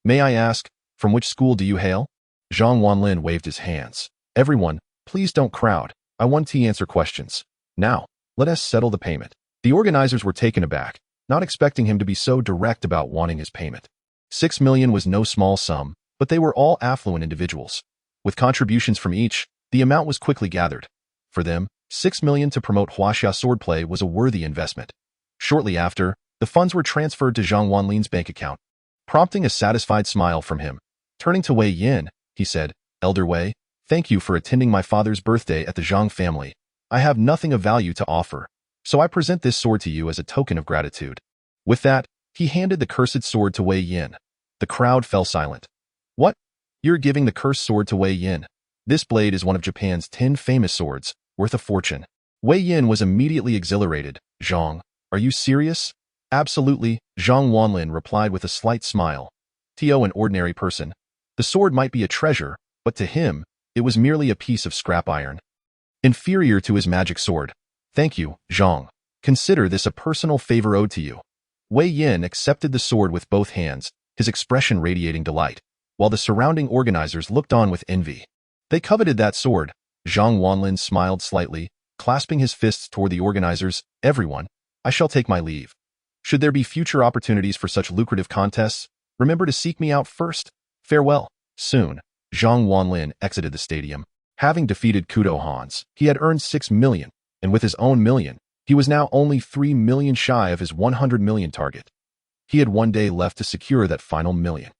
May I ask, from which school do you hail? Zhang Wanlin waved his hands. Everyone, please don't crowd. I want to answer questions. Now, let us settle the payment. The organizers were taken aback, not expecting him to be so direct about wanting his payment. 6 million was no small sum, but they were all affluent individuals. With contributions from each, the amount was quickly gathered. For them, 6 million to promote Huaxia swordplay was a worthy investment. Shortly after, the funds were transferred to Zhang Wanlin's bank account, prompting a satisfied smile from him. Turning to Wei Yin, he said, Elder Wei, thank you for attending my father's birthday at the Zhang family. I have nothing of value to offer, so I present this sword to you as a token of gratitude. With that, he handed the cursed sword to Wei Yin. The crowd fell silent. What? You're giving the cursed sword to Wei Yin? This blade is one of Japan's 10 famous swords, worth a fortune. Wei Yin was immediately exhilarated. Zhang, are you serious? Absolutely, Zhang Wanlin replied with a slight smile. To an ordinary person, the sword might be a treasure, but to him, it was merely a piece of scrap iron. Inferior to his magic sword. Thank you, Zhang. Consider this a personal favor owed to you. Wei Yin accepted the sword with both hands, his expression radiating delight, while the surrounding organizers looked on with envy. They coveted that sword. Zhang Wanlin smiled slightly, clasping his fists toward the organizers. Everyone, I shall take my leave. Should there be future opportunities for such lucrative contests, remember to seek me out first. Farewell. Soon, Zhang Wanlin exited the stadium. Having defeated Kudo Hans, he had earned 6 million, and with his own million, he was now only 3 million shy of his 100 million target. He had one day left to secure that final million.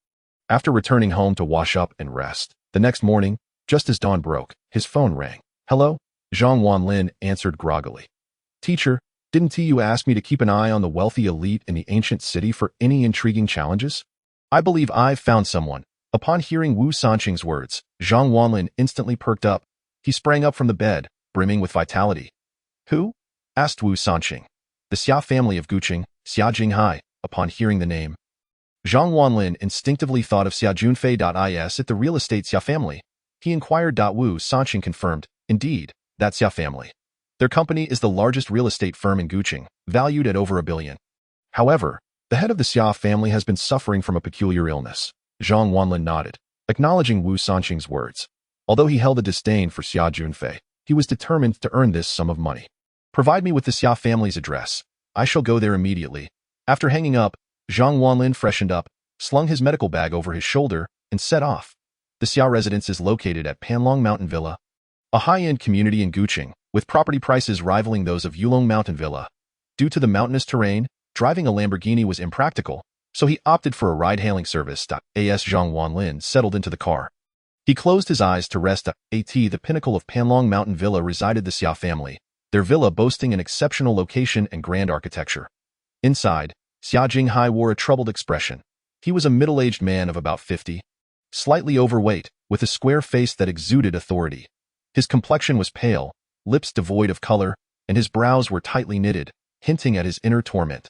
After returning home to wash up and rest, the next morning, just as dawn broke, his phone rang. Hello? Zhang Wanlin answered groggily. Teacher, didn't you ask me to keep an eye on the wealthy elite in the ancient city for any intriguing challenges? I believe I've found someone. Upon hearing Wu Sanqing's words, Zhang Wanlin instantly perked up. He sprang up from the bed, brimming with vitality. Who? Asked Wu Sanqing. The Xia family of Guqing, Xia Jinghai. Upon hearing the name, Zhang Wanlin instinctively thought of Xia Junfei.is at the real estate Xia family. He inquired. Wu Sanqing confirmed, indeed, that's Xia family. Their company is the largest real estate firm in Guqing, valued at over 1 billion. However, the head of the Xia family has been suffering from a peculiar illness. Zhang Wanlin nodded, acknowledging Wu Sanqing's words. Although he held a disdain for Xia Junfei, he was determined to earn this sum of money. Provide me with the Xia family's address. I shall go there immediately. After hanging up, Zhang Wanlin freshened up, slung his medical bag over his shoulder, and set off. The Xia residence is located at Panlong Mountain Villa, a high-end community in Guqing, with property prices rivaling those of Yulong Mountain Villa. Due to the mountainous terrain, driving a Lamborghini was impractical, so he opted for a ride-hailing service. As Zhang Wanlin settled into the car, he closed his eyes to rest. At the pinnacle of Panlong Mountain Villa resided the Xia family, their villa boasting an exceptional location and grand architecture. Inside, Xia Jinghai wore a troubled expression. He was a middle-aged man of about 50, slightly overweight, with a square face that exuded authority. His complexion was pale, lips devoid of color, and his brows were tightly knitted, hinting at his inner torment.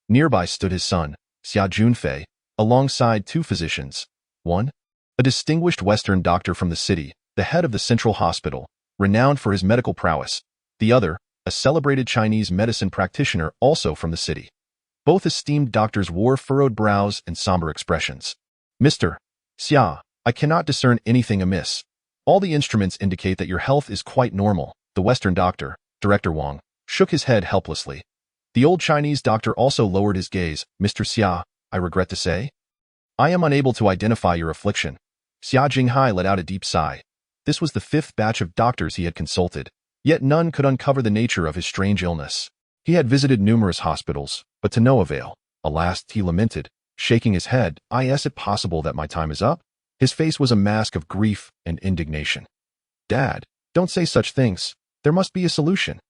Nearby stood his son, Xia Junfei, alongside 2 physicians. One, a distinguished Western doctor from the city, the head of the central hospital, renowned for his medical prowess. The other, a celebrated Chinese medicine practitioner also from the city. Both esteemed doctors wore furrowed brows and somber expressions. Mr. Xia, I cannot discern anything amiss. All the instruments indicate that your health is quite normal. The Western doctor, Director Wang, shook his head helplessly. The old Chinese doctor also lowered his gaze. Mr. Xia, I regret to say, I am unable to identify your affliction. Xia Jinghai let out a deep sigh. This was the 5th batch of doctors he had consulted, yet none could uncover the nature of his strange illness. He had visited numerous hospitals, but to no avail. Alas, he lamented, shaking his head, is it possible that my time is up? His face was a mask of grief and indignation. Dad, don't say such things. There must be a solution.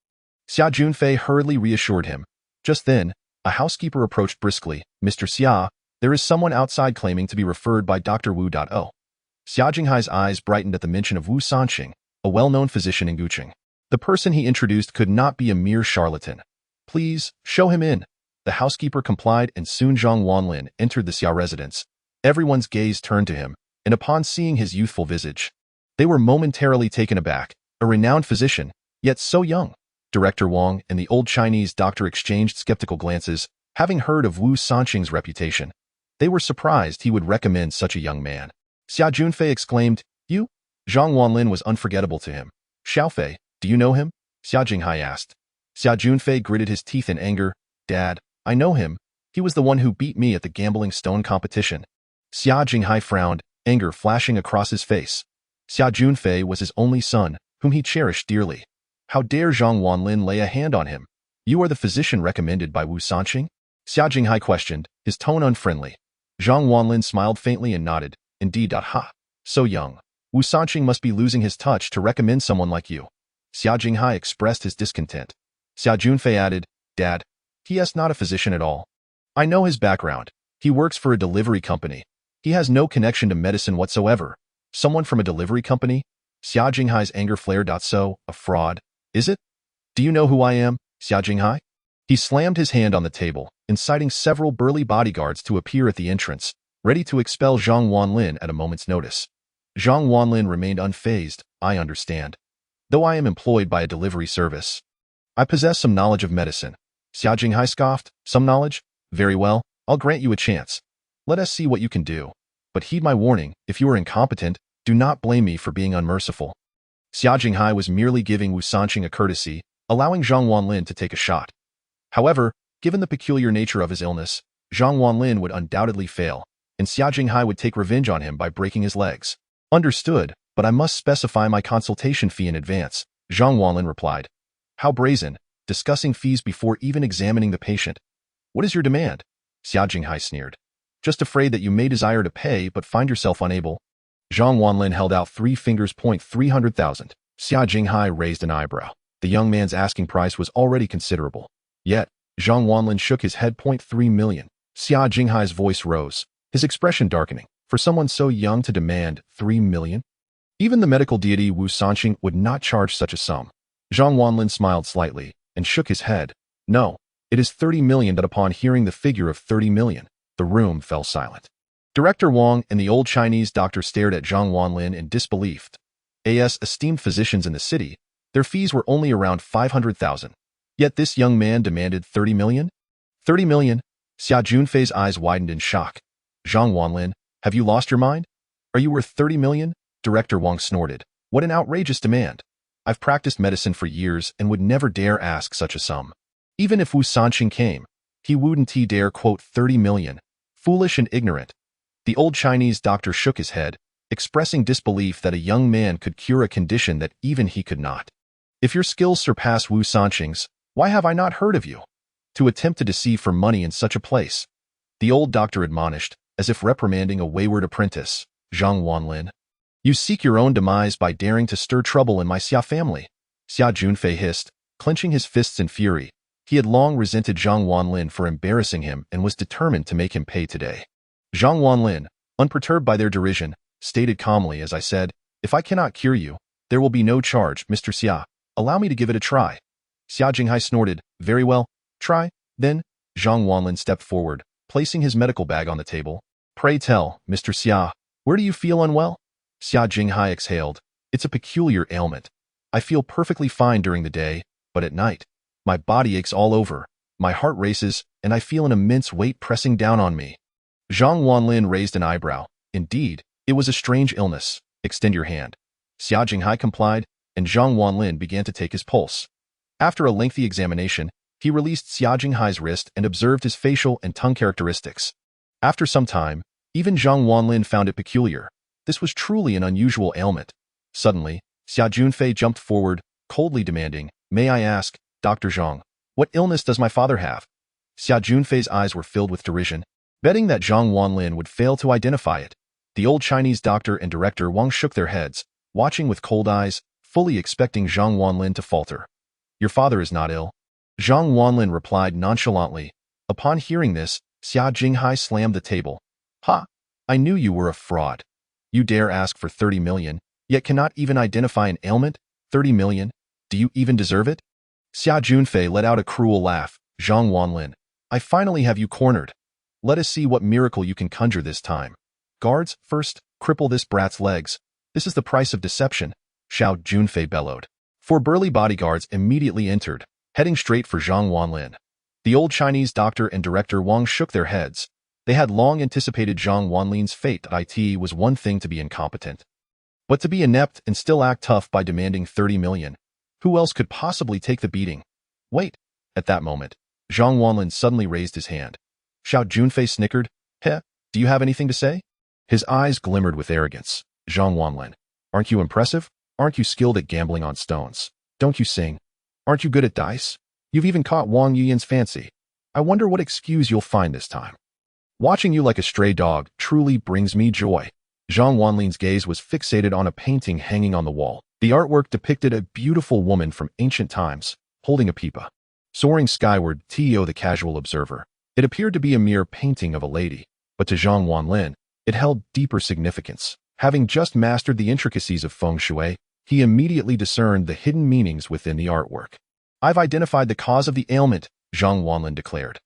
Xia Junfei hurriedly reassured him. Just then, a housekeeper approached briskly. Mr. Xia, there is someone outside claiming to be referred by Dr. Wu. Xia Jinghai's eyes brightened at the mention of Wu Sanqing, a well-known physician in Guqing. The person he introduced could not be a mere charlatan. Please, show him in. The housekeeper complied, and soon Zhang Wanlin entered the Xia residence. Everyone's gaze turned to him, and upon seeing his youthful visage, they were momentarily taken aback. A renowned physician, yet so young. Director Wang and the old Chinese doctor exchanged skeptical glances, having heard of Wu Sanqing's reputation. They were surprised he would recommend such a young man. Xia Junfei exclaimed, You? Zhang Wanlin was unforgettable to him. Xiaofei, do you know him? Xia Jinghai asked. Xia Junfei gritted his teeth in anger. Dad, I know him. He was the one who beat me at the gambling stone competition. Xia Jinghai frowned, anger flashing across his face. Xia Junfei was his only son, whom he cherished dearly. How dare Zhang Wanlin lay a hand on him? You are the physician recommended by Wu Sanqing? Xia Jinghai questioned, his tone unfriendly. Zhang Wanlin smiled faintly and nodded. Indeed. Ha. So young. Wu Sanqing must be losing his touch to recommend someone like you. Xia Jinghai expressed his discontent. Xia Junfei added, Dad, he is not a physician at all. I know his background. He works for a delivery company. He has no connection to medicine whatsoever. Someone from a delivery company? Xia Jinghai's anger flared. So, a fraud, is it? Do you know who I am, Xia Jinghai? He slammed his hand on the table, inciting several burly bodyguards to appear at the entrance, ready to expel Zhang Wanlin at a moment's notice. Zhang Wanlin remained unfazed. I understand. Though I am employed by a delivery service, I possess some knowledge of medicine. Xia Jinghai scoffed. Some knowledge? Very well, I'll grant you a chance. Let us see what you can do. But heed my warning, if you are incompetent, do not blame me for being unmerciful. Xia Jinghai was merely giving Wu Sanqing a courtesy, allowing Zhang Wanlin to take a shot. However, given the peculiar nature of his illness, Zhang Wanlin would undoubtedly fail, and Xia Jinghai would take revenge on him by breaking his legs. Understood, but I must specify my consultation fee in advance, Zhang Wanlin replied. How brazen, discussing fees before even examining the patient. What is your demand? Xia Jinghai sneered. Just afraid that you may desire to pay but find yourself unable. Zhang Wanlin held out 3 fingers. 300,000. Xia Jinghai raised an eyebrow. The young man's asking price was already considerable. Yet, Zhang Wanlin shook his head. 3 million. Xia Jinghai's voice rose, his expression darkening. For someone so young to demand 3 million? Even the medical deity Wu Sanqing would not charge such a sum. Zhang Wanlin smiled slightly and shook his head. No, it is 30 million. That upon hearing the figure of 30 million, the room fell silent. Director Wang and the old Chinese doctor stared at Zhang Wanlin in disbelief. As esteemed physicians in the city, their fees were only around 500,000. Yet this young man demanded 30 million? 30 million? Xia Junfei's eyes widened in shock. Zhang Wanlin, have you lost your mind? Are you worth 30 million? Director Wang snorted. What an outrageous demand. I've practiced medicine for years and would never dare ask such a sum. Even if Wu Sanqing came, he wouldn't dare quote 30 million. Foolish and ignorant. The old Chinese doctor shook his head, expressing disbelief that a young man could cure a condition that even he could not. If your skills surpass Wu Sanqing's, why have I not heard of you? To attempt to deceive for money in such a place. The old doctor admonished, as if reprimanding a wayward apprentice. Zhang Wanlin, you seek your own demise by daring to stir trouble in my Xia family. Xia Junfei hissed, clenching his fists in fury. He had long resented Zhang Wanlin for embarrassing him and was determined to make him pay today. Zhang Wanlin, unperturbed by their derision, stated calmly, as I said, if I cannot cure you, there will be no charge, Mr. Xia. Allow me to give it a try. Xia Jinghai snorted. Very well, try, then. Zhang Wanlin stepped forward, placing his medical bag on the table. Pray tell, Mr. Xia, where do you feel unwell? Xia Jinghai exhaled. It's a peculiar ailment. I feel perfectly fine during the day, but at night, my body aches all over, my heart races, and I feel an immense weight pressing down on me. Zhang Wanlin raised an eyebrow. Indeed, it was a strange illness. Extend your hand. Xia Jinghai complied, and Zhang Wanlin began to take his pulse. After a lengthy examination, he released Xia Jinghai's wrist and observed his facial and tongue characteristics. After some time, even Zhang Wanlin found it peculiar. This was truly an unusual ailment. Suddenly, Xia Junfei jumped forward, coldly demanding, "May I ask, Dr. Zhang, what illness does my father have?" Xia Junfei's eyes were filled with derision, betting that Zhang Wanlin would fail to identify it. The old Chinese doctor and director Wang shook their heads, watching with cold eyes, fully expecting Zhang Wanlin to falter. "Your father is not ill," Zhang Wanlin replied nonchalantly. Upon hearing this, Xia Jinghai slammed the table. "Ha! I knew you were a fraud. You dare ask for 30 million, yet cannot even identify an ailment? 30 million? Do you even deserve it?" Xia Junfei let out a cruel laugh. "Zhang Wanlin, I finally have you cornered. Let us see what miracle you can conjure this time. Guards, first, cripple this brat's legs. This is the price of deception," Xiao Junfei bellowed. 4 burly bodyguards immediately entered, heading straight for Zhang Wanlin. The old Chinese doctor and director Wang shook their heads. They had long anticipated Zhang Wanlin's fate. It was one thing to be incompetent, but to be inept and still act tough by demanding 30 million. Who else could possibly take the beating? Wait. At that moment, Zhang Wanlin suddenly raised his hand. Xiao Junfei snickered. "Heh, do you have anything to say?" His eyes glimmered with arrogance. "Zhang Wanlin, aren't you impressive? Aren't you skilled at gambling on stones? Don't you sing? Aren't you good at dice? You've even caught Wang Yiyan's fancy. I wonder what excuse you'll find this time. Watching you like a stray dog truly brings me joy." Zhang Wanlin's gaze was fixated on a painting hanging on the wall. The artwork depicted a beautiful woman from ancient times, holding a pipa. Soaring skyward, to the casual observer, it appeared to be a mere painting of a lady, but to Zhang Wanlin, it held deeper significance. Having just mastered the intricacies of feng shui, he immediately discerned the hidden meanings within the artwork. "I've identified the cause of the ailment," Zhang Wanlin declared.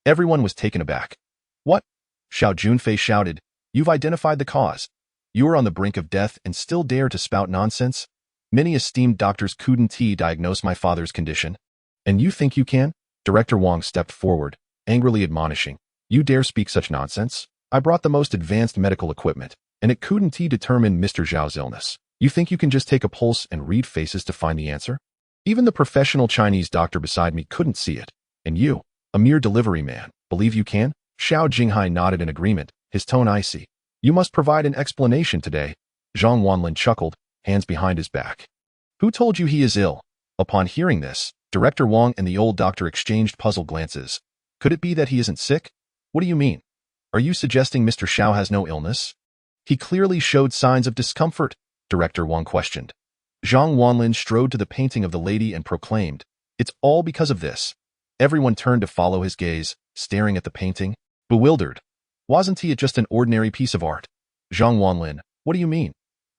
Everyone was taken aback. "What?" Xiao Junfei shouted. "You've identified the cause? You are on the brink of death and still dare to spout nonsense? Many esteemed doctors couldn't diagnose my father's condition. And you think you can?" Director Wang stepped forward, angrily admonishing. "You dare speak such nonsense? I brought the most advanced medical equipment, and it couldn't determine Mr. Zhao's illness. You think you can just take a pulse and read faces to find the answer? Even the professional Chinese doctor beside me couldn't see it. And you, a mere delivery man, believe you can?" Xiao Jinghai nodded in agreement, his tone icy. "You must provide an explanation today." Zhang Wanlin chuckled, hands behind his back. "Who told you he is ill?" Upon hearing this, Director Wang and the old doctor exchanged puzzled glances. "Could it be that he isn't sick? What do you mean? Are you suggesting Mr. Xiao has no illness?" "He clearly showed signs of discomfort," Director Wang questioned. Zhang Wanlin strode to the painting of the lady and proclaimed, "It's all because of this." Everyone turned to follow his gaze, staring at the painting, bewildered. Wasn't it just an ordinary piece of art? "Zhang Wanlin, what do you mean?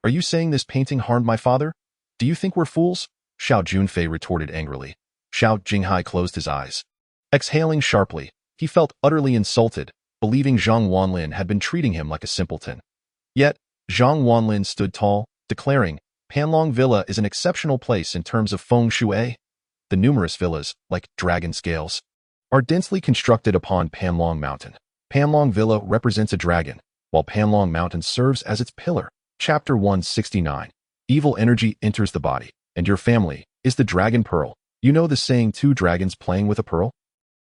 Are you saying this painting harmed my father? Do you think we're fools?" Xiao Junfei retorted angrily. Xiao Jinghai closed his eyes. Exhaling sharply, he felt utterly insulted, believing Zhang Wanlin had been treating him like a simpleton. Yet, Zhang Wanlin stood tall, declaring, "Panlong Villa is an exceptional place in terms of feng shui. The numerous villas, like dragon scales, are densely constructed upon Panlong Mountain. Panlong Villa represents a dragon, while Panlong Mountain serves as its pillar." Chapter 169. Evil energy enters the body, and your family is the dragon pearl. You know the saying, 2 dragons playing with a pearl?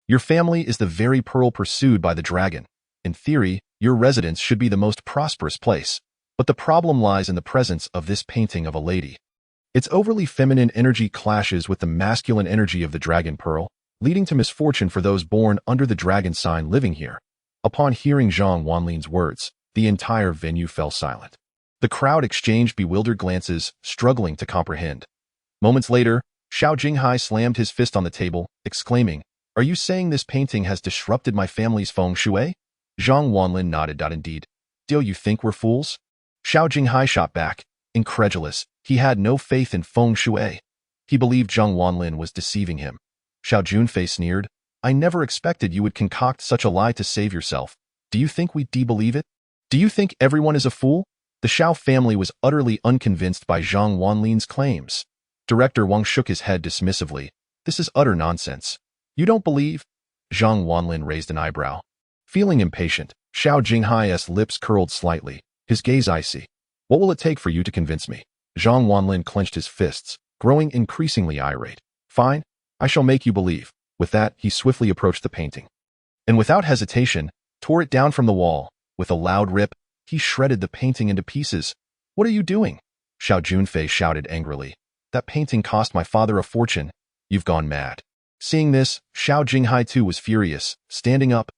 Your family is the very pearl pursued by the dragon. In theory, your residence should be the most prosperous place, but the problem lies in the presence of this painting of a lady. Its overly feminine energy clashes with the masculine energy of the dragon pearl, leading to misfortune for those born under the dragon sign living here. Upon hearing Zhang Wanlin's words, the entire venue fell silent. The crowd exchanged bewildered glances, struggling to comprehend. Moments later, Xiao Jinghai slammed his fist on the table, exclaiming, "Are you saying this painting has disrupted my family's feng shui?" Zhang Wanlin nodded. "Indeed. Do you think we're fools?" Xiao Jinghai shot back, incredulous. He had no faith in feng shui. He believed Zhang Wanlin was deceiving him. Xiao Junfei sneered, "I never expected you would concoct such a lie to save yourself. Do you think we believe it? Do you think everyone is a fool?" The Xiao family was utterly unconvinced by Zhang Wanlin's claims. Director Wang shook his head dismissively. "This is utter nonsense. You don't believe?" Zhang Wanlin raised an eyebrow. Feeling impatient, Xiao Jinghai's lips curled slightly, his gaze icy. "What will it take for you to convince me?" Zhang Wanlin clenched his fists, growing increasingly irate. "Fine, I shall make you believe." With that, he swiftly approached the painting, and without hesitation, tore it down from the wall. With a loud rip, he shredded the painting into pieces. "What are you doing?" Xiao Junfei shouted angrily. That painting cost my father a fortune. You've gone mad. Seeing this, Xiao Jinghai too was furious, standing up.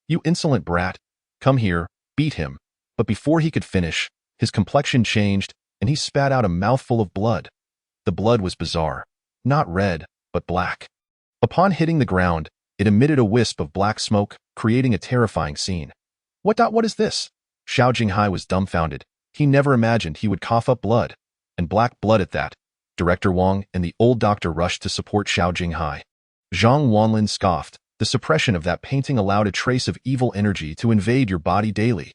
You insolent brat. Come here, beat him. But before he could finish, his complexion changed, and he spat out a mouthful of blood. The blood was bizarre. Not red, but black. Upon hitting the ground, it emitted a wisp of black smoke, creating a terrifying scene. What is this? Xiao Jinghai was dumbfounded. He never imagined he would cough up blood. And black blood at that. Director Wang and the old doctor rushed to support Xiao Jinghai. Zhang Wanlin scoffed. The suppression of that painting allowed a trace of evil energy to invade your body daily.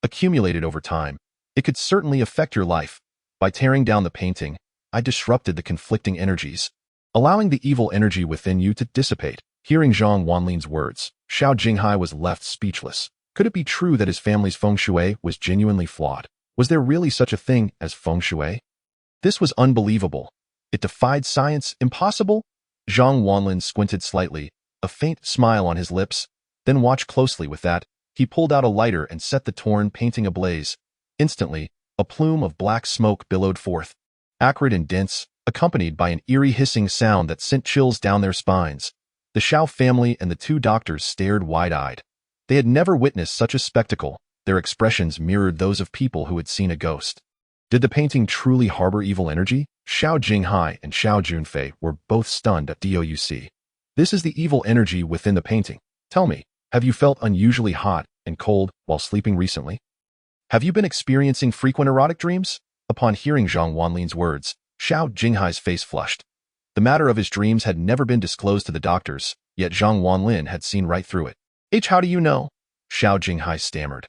Accumulated over time, it could certainly affect your life. By tearing down the painting, I disrupted the conflicting energies, allowing the evil energy within you to dissipate. Hearing Zhang Wanlin's words, Xiao Jinghai was left speechless. Could it be true that his family's feng shui was genuinely flawed? Was there really such a thing as feng shui? This was unbelievable. It defied science. Impossible? Zhang Wanlin squinted slightly, a faint smile on his lips. Then watch closely with that. He pulled out a lighter and set the torn painting ablaze. Instantly, a plume of black smoke billowed forth, acrid and dense, accompanied by an eerie hissing sound that sent chills down their spines. The Xiao family and the two doctors stared wide-eyed. They had never witnessed such a spectacle. Their expressions mirrored those of people who had seen a ghost. Did the painting truly harbor evil energy? Xiao Jinghai and Xiao Junfei were both stunned at DOUC. This is the evil energy within the painting. Tell me, have you felt unusually hot and cold while sleeping recently? Have you been experiencing frequent erotic dreams? Upon hearing Zhang Wanlin's words, Xiao Jinghai's face flushed. The matter of his dreams had never been disclosed to the doctors, yet Zhang Wanlin had seen right through it. How do you know? Xiao Jinghai stammered.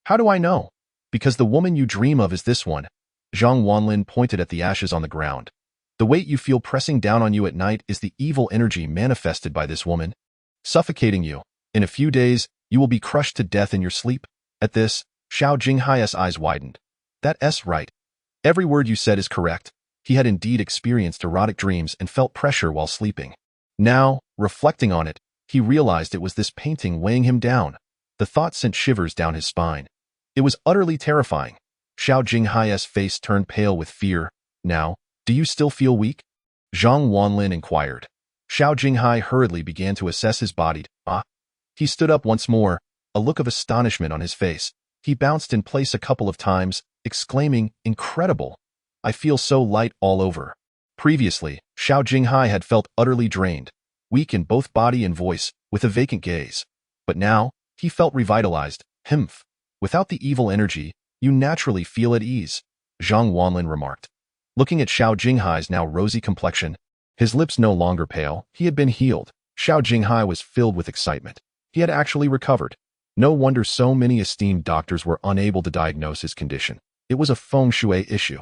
How do I know? Because the woman you dream of is this one. Zhang Wanlin pointed at the ashes on the ground. The weight you feel pressing down on you at night is the evil energy manifested by this woman, suffocating you. In a few days, you will be crushed to death in your sleep. At this, Xiao Jinghai's eyes widened. That's right. Every word you said is correct. He had indeed experienced erotic dreams and felt pressure while sleeping. Now, reflecting on it, he realized it was this painting weighing him down. The thought sent shivers down his spine. It was utterly terrifying. Xiao Jinghai's face turned pale with fear. Now, do you still feel weak? Zhang Wanlin inquired. Xiao Jinghai hurriedly began to assess his body. He stood up once more, a look of astonishment on his face. He bounced in place a couple of times, exclaiming, "Incredible! I feel so light all over." Previously, Xiao Jinghai had felt utterly drained, weak in both body and voice, with a vacant gaze. But now, he felt revitalized. Without the evil energy, you naturally feel at ease, Zhang Wanlin remarked. Looking at Xiao Jinghai's now rosy complexion, his lips no longer pale, he had been healed. Xiao Jinghai was filled with excitement. He had actually recovered. No wonder so many esteemed doctors were unable to diagnose his condition. It was a feng shui issue.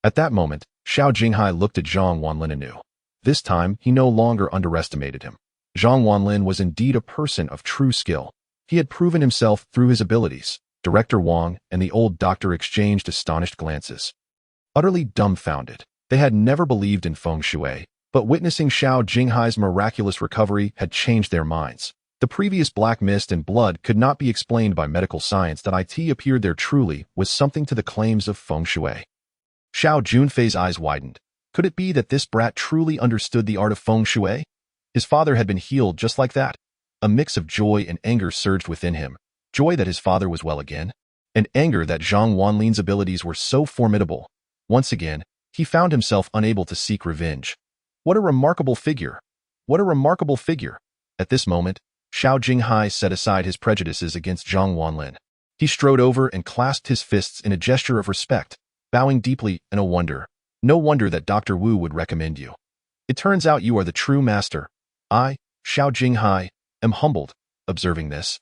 At that moment, Xiao Jinghai looked at Zhang Wanlin anew. This time, he no longer underestimated him. Zhang Wanlin was indeed a person of true skill. He had proven himself through his abilities. Director Wang and the old doctor exchanged astonished glances. Utterly dumbfounded, they had never believed in feng shui, but witnessing Xiao Jinghai's miraculous recovery had changed their minds. The previous black mist and blood could not be explained by medical science. That it appeared there truly was something to the claims of feng shui. Xiao Junfei's eyes widened. Could it be that this brat truly understood the art of feng shui? His father had been healed just like that. A mix of joy and anger surged within him. Joy that his father was well again, and anger that Zhang Wanlin's abilities were so formidable. Once again, he found himself unable to seek revenge. What a remarkable figure! What a remarkable figure! At this moment, Xiao Jinghai set aside his prejudices against Zhang Wanlin. He strode over and clasped his fists in a gesture of respect, bowing deeply in a wonder. No wonder that Dr. Wu would recommend you. It turns out you are the true master. I, Xiao Jinghai, am humbled. Observing this,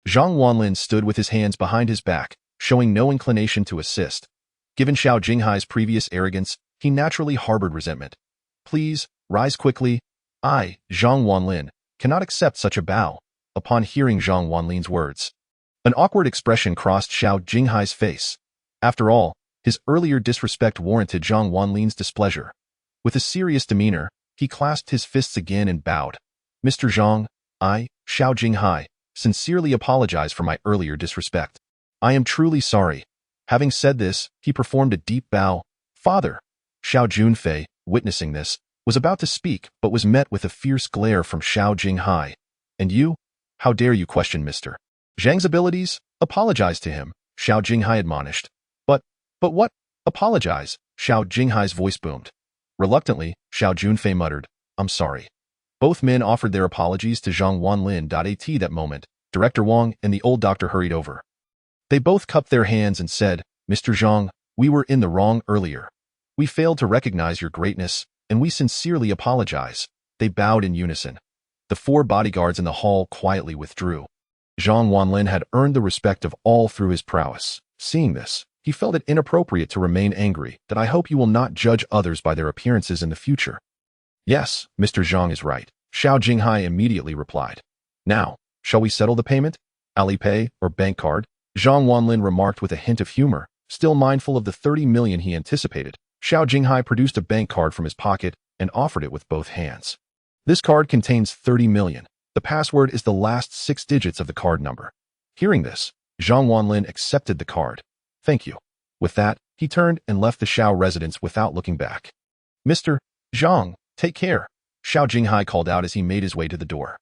Zhang Wanlin stood with his hands behind his back, showing no inclination to assist. Given Xiao Jinghai's previous arrogance, he naturally harbored resentment. Please, rise quickly. I, Zhang Wanlin, cannot accept such a bow. Upon hearing Zhang Wanlin's words, an awkward expression crossed Xiao Jinghai's face. After all, his earlier disrespect warranted Zhang Wanlin's displeasure. With a serious demeanor, he clasped his fists again and bowed. Mr. Zhang, I, Xiao Jinghai, sincerely apologize for my earlier disrespect. I am truly sorry. Having said this, he performed a deep bow, Father! Xiao Junfei, witnessing this, was about to speak but was met with a fierce glare from Xiao Jinghai. And you? How dare you question Mr. Zhang's abilities? Apologize to him, Xiao Jinghai admonished. But what? Apologize, Xiao Jinghai's voice boomed. Reluctantly, Xiao Junfei muttered, I'm sorry. Both men offered their apologies to Zhang Wanlin. At that moment, Director Wang and the old doctor hurried over. They both cupped their hands and said, Mr. Zhang, we were in the wrong earlier. We failed to recognize your greatness, and we sincerely apologize. They bowed in unison. The 4 bodyguards in the hall quietly withdrew. Zhang Wanlin had earned the respect of all through his prowess. Seeing this, he felt it inappropriate to remain angry. That I hope you will not judge others by their appearances in the future. Yes, Mr. Zhang is right, Xiao Jinghai immediately replied. Now, shall we settle the payment? Alipay or bank card? Zhang Wanlin remarked with a hint of humor, still mindful of the 30 million he anticipated. Xiao Jinghai produced a bank card from his pocket and offered it with both hands. This card contains 30 million. The password is the last 6 digits of the card number. Hearing this, Zhang Wanlin accepted the card. Thank you. With that, he turned and left the Xiao residence without looking back. Mr. Zhang, take care, Xiao Jinghai called out as he made his way to the door.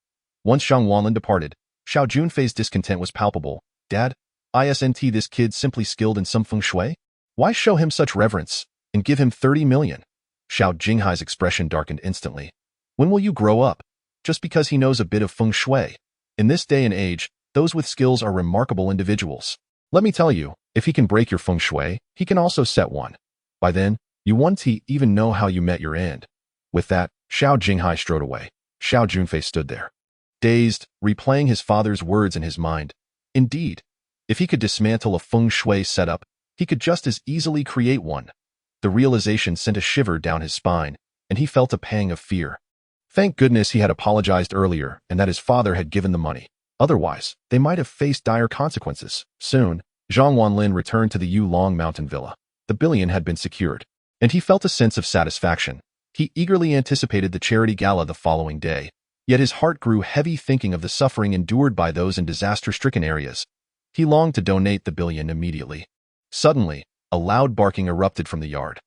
Once Zhang Wanlin departed, Xiao Junfei's discontent was palpable. Dad, isn't this kid simply skilled in some feng shui? Why show him such reverence and give him 30 million? Xiao Jinghai's expression darkened instantly. When will you grow up? Just because he knows a bit of feng shui. In this day and age, those with skills are remarkable individuals. Let me tell you, if he can break your feng shui, he can also set one. By then, you won't even know how you met your end. With that, Xiao Jinghai strode away. Xiao Junfei stood there, dazed, replaying his father's words in his mind. Indeed, if he could dismantle a feng shui setup, he could just as easily create one. The realization sent a shiver down his spine, and he felt a pang of fear. Thank goodness he had apologized earlier and that his father had given the money. Otherwise, they might have faced dire consequences. Soon, Zhang Wanlin returned to the Yulong Mountain Villa. The billion had been secured, and he felt a sense of satisfaction. He eagerly anticipated the charity gala the following day, yet his heart grew heavy thinking of the suffering endured by those in disaster-stricken areas. He longed to donate the billion immediately. Suddenly, a loud barking erupted from the yard.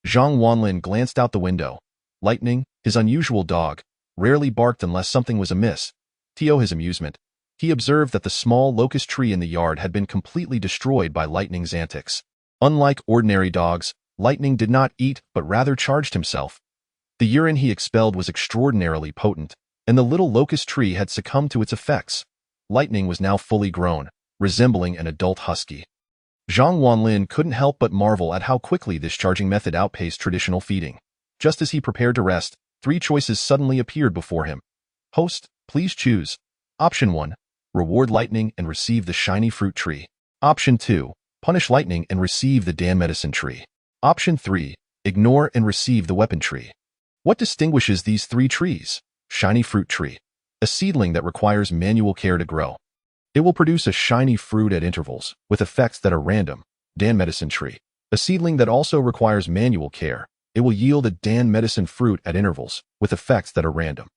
Zhang Wanlin glanced out the window. Lightning, his unusual dog, rarely barked unless something was amiss. To his amusement, he observed that the small locust tree in the yard had been completely destroyed by Lightning's antics. Unlike ordinary dogs, Lightning did not eat but rather charged himself. The urine he expelled was extraordinarily potent, and the little locust tree had succumbed to its effects. Lightning was now fully grown, resembling an adult husky. Zhang Wanlin couldn't help but marvel at how quickly this charging method outpaced traditional feeding. Just as he prepared to rest, 3 choices suddenly appeared before him. Host, please choose. Option 1. Reward Lightning and receive the shiny fruit tree. Option 2. Punish Lightning and receive the Dan medicine tree. Option 3. Ignore and receive the weapon tree. What distinguishes these 3 trees? Shiny fruit tree. A seedling that requires manual care to grow. It will produce a shiny fruit at intervals, with effects that are random. Dan medicine tree. A seedling that also requires manual care. It will yield a Dan medicine fruit at intervals, with effects that are random.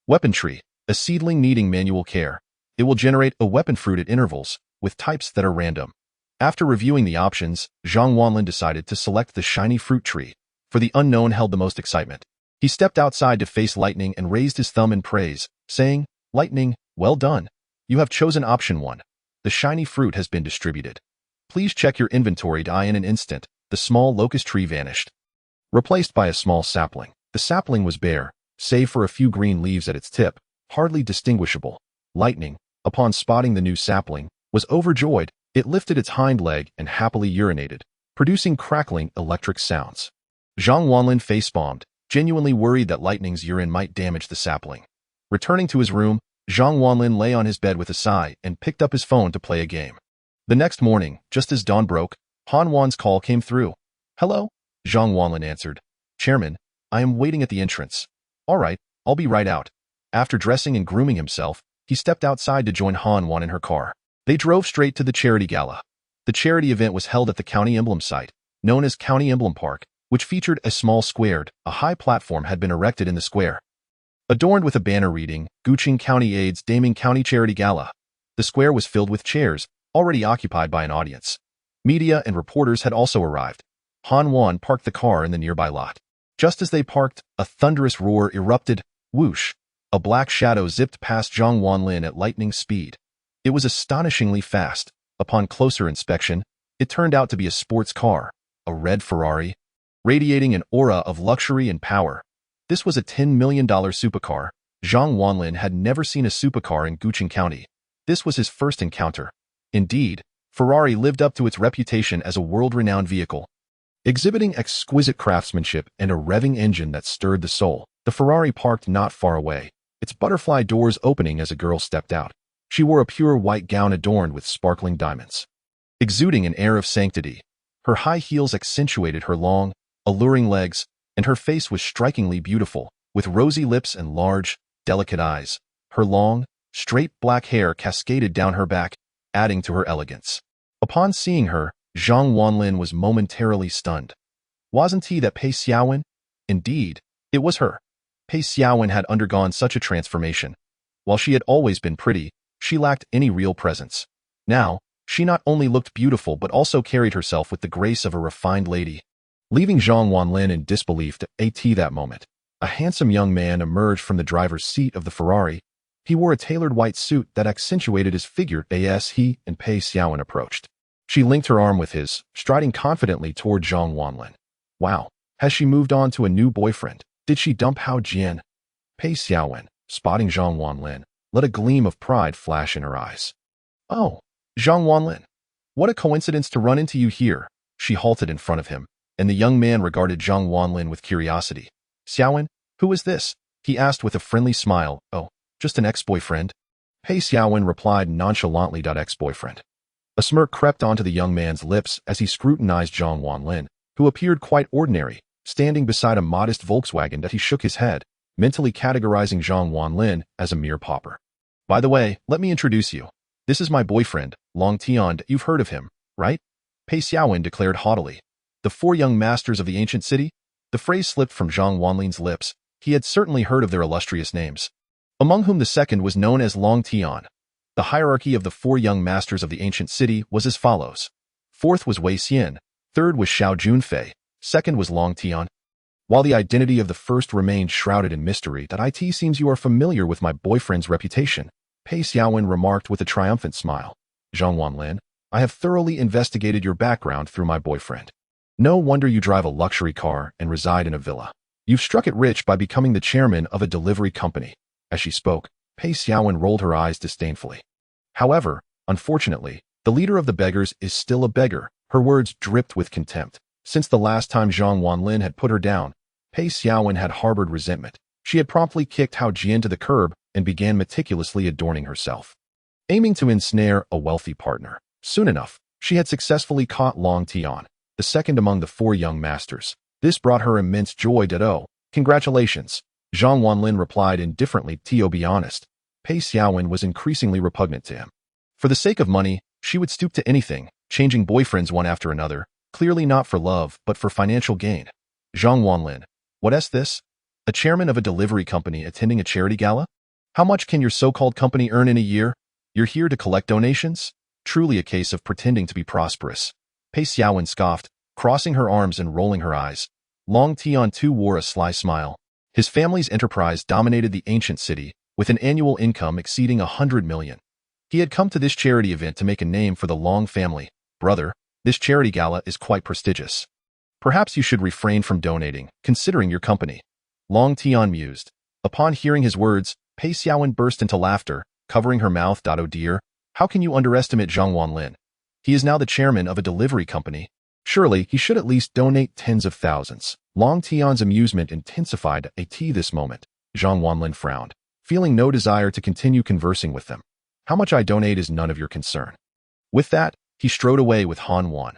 Weapon tree. A seedling needing manual care. It will generate a weapon fruit at intervals, with types that are random. After reviewing the options, Zhang Wanlin decided to select the shiny fruit tree, for the unknown held the most excitement. He stepped outside to face Lightning and raised his thumb in praise, saying, Lightning, well done. You have chosen option 1. The shiny fruit has been distributed. Please check your inventory. In an instant, the small locust tree vanished, replaced by a small sapling. The sapling was bare, save for a few green leaves at its tip, hardly distinguishable. Lightning, upon spotting the new sapling, was overjoyed. It lifted its hind leg and happily urinated, producing crackling electric sounds. Zhang Wanlin face-palmed, genuinely worried that Lightning's urine might damage the sapling. Returning to his room, Zhang Wanlin lay on his bed with a sigh and picked up his phone to play a game. The next morning, just as dawn broke, Han Wan's call came through. Hello? Zhang Wanlin answered. Chairman, I am waiting at the entrance. All right, I'll be right out. After dressing and grooming himself, he stepped outside to join Han Wan in her car. They drove straight to the charity gala. The charity event was held at the County Emblem site, known as County Emblem Park, which featured a small squared. A high platform had been erected in the square, adorned with a banner reading, Guqing County Aids Daming County Charity Gala. The square was filled with chairs, already occupied by an audience. Media and reporters had also arrived. Han Wan parked the car in the nearby lot. Just as they parked, a thunderous roar erupted. Whoosh! A black shadow zipped past Zhang Wanlin at lightning speed. It was astonishingly fast. Upon closer inspection, it turned out to be a sports car, a red Ferrari, radiating an aura of luxury and power. This was a $10 million supercar. Zhang Wanlin had never seen a supercar in Guqing County. This was his first encounter. Indeed, Ferrari lived up to its reputation as a world-renowned vehicle. Exhibiting exquisite craftsmanship and a revving engine that stirred the soul, the Ferrari parked not far away, its butterfly doors opening as a girl stepped out. She wore a pure white gown adorned with sparkling diamonds. Exuding an air of sanctity, her high heels accentuated her long, alluring legs, and her face was strikingly beautiful, with rosy lips and large, delicate eyes. Her long, straight black hair cascaded down her back, adding to her elegance. Upon seeing her, Zhang Wanlin was momentarily stunned. Wasn't he that Pei Xiaowen? Indeed, it was her. Pei Xiaowen had undergone such a transformation. While she had always been pretty, she lacked any real presence. Now, she not only looked beautiful but also carried herself with the grace of a refined lady. Leaving Zhang Wanlin in disbelief at that moment, a handsome young man emerged from the driver's seat of the Ferrari. He wore a tailored white suit that accentuated his figure as he and Pei Xiaowen approached. She linked her arm with his, striding confidently toward Zhang Wanlin. Wow, has she moved on to a new boyfriend? Did she dump Hao Jian? Pei Xiaowen, spotting Zhang Wanlin, let a gleam of pride flash in her eyes. Oh, Zhang Wanlin, what a coincidence to run into you here. She halted in front of him, and the young man regarded Zhang Wanlin with curiosity. Xiaowen, who is this? He asked with a friendly smile. Oh, just an ex-boyfriend. Pei Xiaowen replied nonchalantly. Ex-boyfriend. A smirk crept onto the young man's lips as he scrutinized Zhang Wanlin, who appeared quite ordinary, standing beside a modest Volkswagen that he shook his head, mentally categorizing Zhang Wanlin as a mere pauper. By the way, let me introduce you. This is my boyfriend, Yang Tian. You've heard of him, right? Pei Xiaowen declared haughtily. The four young masters of the ancient city? The phrase slipped from Zhang Wanlin's lips. He had certainly heard of their illustrious names, among whom the second was known as Yang Tian. The hierarchy of the four young masters of the ancient city was as follows. Fourth was Wei Xian, third was Xiao Junfei, second was Yang Tian. While the identity of the first remained shrouded in mystery, it seems you are familiar with my boyfriend's reputation, Pei Xiaowen remarked with a triumphant smile. Zhang Wanlin, I have thoroughly investigated your background through my boyfriend. No wonder you drive a luxury car and reside in a villa. You've struck it rich by becoming the chairman of a delivery company. As she spoke, Pei Xiaowen rolled her eyes disdainfully. However, unfortunately, the leader of the beggars is still a beggar. Her words dripped with contempt. Since the last time Zhang Wanlin had put her down, Pei Xiaowen had harbored resentment. She had promptly kicked Hao Jian to the curb and began meticulously adorning herself, aiming to ensnare a wealthy partner. Soon enough, she had successfully caught Yang Tian, the second among the four young masters. This brought her immense joy. Oh, congratulations, Zhang Wanlin replied indifferently. To be honest, Pei Xiaowen was increasingly repugnant to him. For the sake of money, she would stoop to anything, changing boyfriends one after another, clearly not for love but for financial gain. Zhang Wanlin, what's this? A chairman of a delivery company attending a charity gala? How much can your so-called company earn in a year? You're here to collect donations? Truly a case of pretending to be prosperous. Pei Xiaowen scoffed, crossing her arms and rolling her eyes. Yang Tian too wore a sly smile. His family's enterprise dominated the ancient city, with an annual income exceeding 100 million. He had come to this charity event to make a name for the Long family. Brother, this charity gala is quite prestigious. Perhaps you should refrain from donating, considering your company. Yang Tian mused. Upon hearing his words, Pei Xiaowen burst into laughter, covering her mouth. Oh dear, how can you underestimate Zhang Wanlin? He is now the chairman of a delivery company. Surely he should at least donate tens of thousands. Yang Tian's amusement intensified at this moment. Zhang Wanlin frowned, feeling no desire to continue conversing with them. How much I donate is none of your concern. With that, he strode away with Han Wan.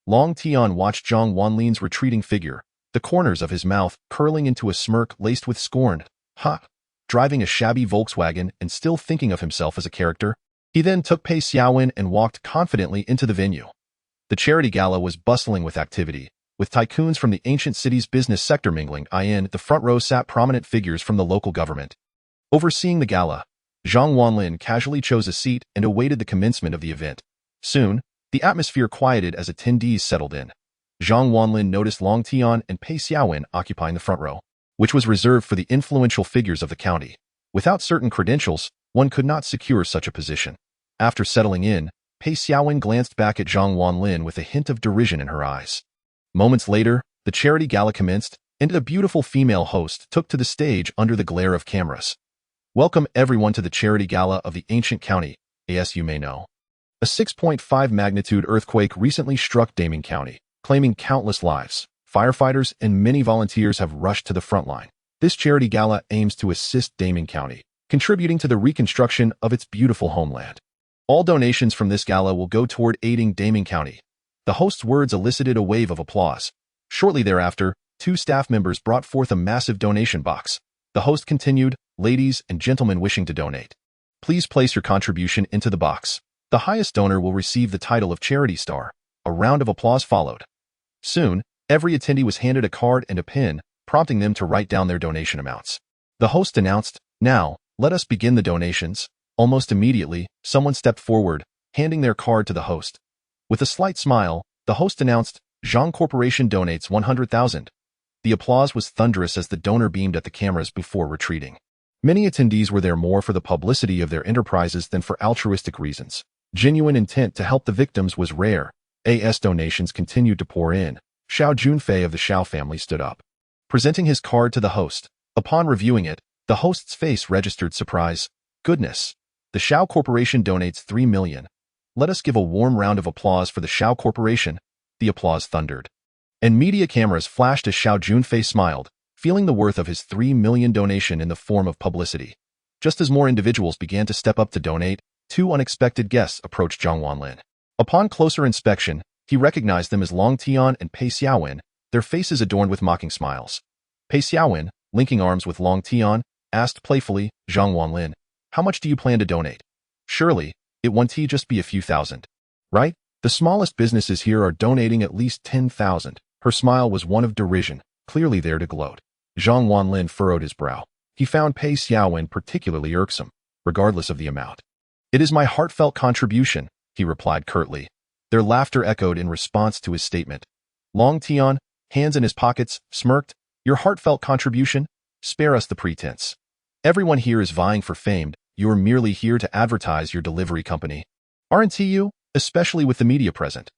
Yang Tian watched Zhang Wanlin's retreating figure, the corners of his mouth curling into a smirk laced with scorn. Ha! Driving a shabby Volkswagen and still thinking of himself as a character, he then took Pei Xiaowen and walked confidently into the venue. The charity gala was bustling with activity, with tycoons from the ancient city's business sector mingling. In the front row sat prominent figures from the local government. Overseeing the gala, Zhang Wanlin casually chose a seat and awaited the commencement of the event. Soon, the atmosphere quieted as attendees settled in. Zhang Wanlin noticed Long Tian and Pei Xiaowen occupying the front row, which was reserved for the influential figures of the county. Without certain credentials, one could not secure such a position. After settling in, Pei Xiaowen glanced back at Zhang Wanlin with a hint of derision in her eyes. Moments later, the charity gala commenced, and a beautiful female host took to the stage under the glare of cameras. Welcome everyone to the charity gala of the ancient county, as you may know. A 6.5 magnitude earthquake recently struck Daming County, claiming countless lives. Firefighters and many volunteers have rushed to the front line. This charity gala aims to assist Daming County, contributing to the reconstruction of its beautiful homeland. All donations from this gala will go toward aiding Daming County. The host's words elicited a wave of applause. Shortly thereafter, 2 staff members brought forth a massive donation box. The host continued, "Ladies and gentlemen wishing to donate, please place your contribution into the box. The highest donor will receive the title of Charity Star." A round of applause followed. Soon, every attendee was handed a card and a pen, prompting them to write down their donation amounts. The host announced, "Now, let us begin the donations." Almost immediately, someone stepped forward, handing their card to the host. With a slight smile, the host announced, "Zhang Corporation donates 100,000. The applause was thunderous as the donor beamed at the cameras before retreating. Many attendees were there more for the publicity of their enterprises than for altruistic reasons. Genuine intent to help the victims was rare. As donations continued to pour in, Xiao Junfei of the Xiao family stood up, presenting his card to the host. Upon reviewing it, the host's face registered surprise. "Goodness, the Xiao Corporation donates 3 million. Let us give a warm round of applause for the Xiao Corporation." The applause thundered, and media cameras flashed as Xiao Junfei smiled, feeling the worth of his 3 million donation in the form of publicity. Just as more individuals began to step up to donate, 2 unexpected guests approached Zhang Wanlin. Upon closer inspection, he recognized them as Long Tian and Pei Xiaowen, their faces adorned with mocking smiles. Pei Xiaowen, linking arms with Long Tian, asked playfully, "Zhang Wanlin, how much do you plan to donate? Surely, it won't just be a few thousand, right? The smallest businesses here are donating at least 10,000. Her smile was one of derision, clearly there to gloat. Zhang Wanlin furrowed his brow. He found Pei Xiaowen particularly irksome, regardless of the amount. "It is my heartfelt contribution," he replied curtly. Their laughter echoed in response to his statement. Long Tian, hands in his pockets, smirked, "Your heartfelt contribution? Spare us the pretense. Everyone here is vying for fame. You're merely here to advertise your delivery company. Aren't you? Especially with the media present."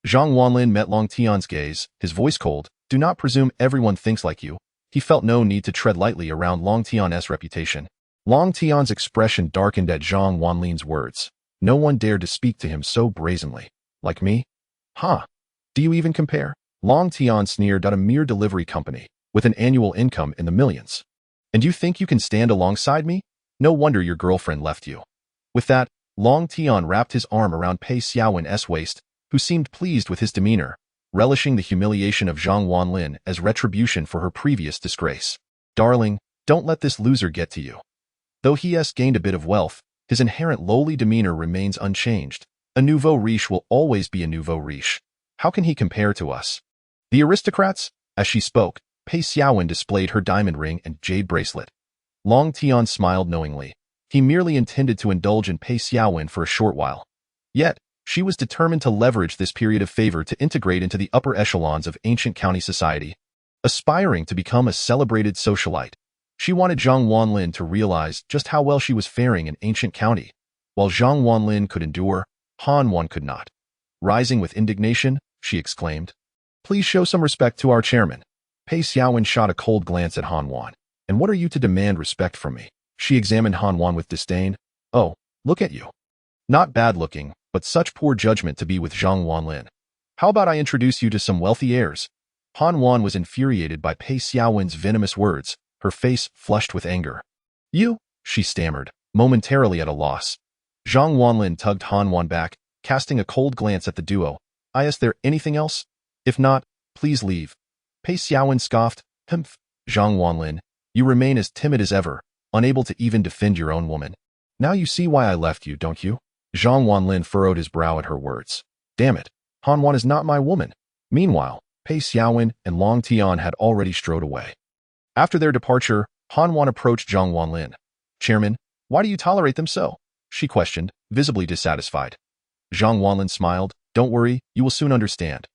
Zhang Wanlin met Long Tian's gaze, his voice cold. "Do not presume everyone thinks like you." He felt no need to tread lightly around Long Tian's reputation. Long Tian's expression darkened at Zhang Wanlin's words. No one dared to speak to him so brazenly. "Like me? Huh? Do you even compare?" Long Tian sneered at a mere delivery company, with an annual income in the millions. "And you think you can stand alongside me? No wonder your girlfriend left you." With that, Long Tian wrapped his arm around Pei Xiaowen's waist, who seemed pleased with his demeanor, relishing the humiliation of Zhang Wanlin as retribution for her previous disgrace. "Darling, don't let this loser get to you." Though he has gained a bit of wealth, his inherent lowly demeanor remains unchanged. A nouveau riche will always be a nouveau riche. How can he compare to us? The aristocrats? As she spoke, Pei Xiaowen displayed her diamond ring and jade bracelet. Long Tian smiled knowingly. He merely intended to indulge in Pei Xiaowen for a short while. Yet, she was determined to leverage this period of favor to integrate into the upper echelons of ancient county society. Aspiring to become a celebrated socialite, she wanted Zhang Wanlin to realize just how well she was faring in ancient county. While Zhang Wanlin could endure, Han Wan could not. Rising with indignation, she exclaimed, "Please show some respect to our chairman." Pei Xiaowen shot a cold glance at Han Wan. "And what are you to demand respect from me?" She examined Han Wan with disdain. "Oh, look at you. Not bad looking, but such poor judgment to be with Zhang Wanlin. How about I introduce you to some wealthy heirs?" Han Wan was infuriated by Pei Xiaowen's venomous words, her face flushed with anger. "You?" she stammered, momentarily at a loss. Zhang Wanlin tugged Han Wan back, casting a cold glance at the duo. "Is there anything else? If not, please leave." Pei Xiaowen scoffed. "Humph, Zhang Wanlin, you remain as timid as ever, unable to even defend your own woman. Now you see why I left you, don't you?" Zhang Wanlin furrowed his brow at her words. "Damn it, Han Wan is not my woman." Meanwhile, Pei Xiaowen and Long Tian had already strode away. After their departure, Han Wan approached Zhang Wanlin. "Chairman, why do you tolerate them so?" she questioned, visibly dissatisfied. Zhang Wanlin smiled. "Don't worry, you will soon understand."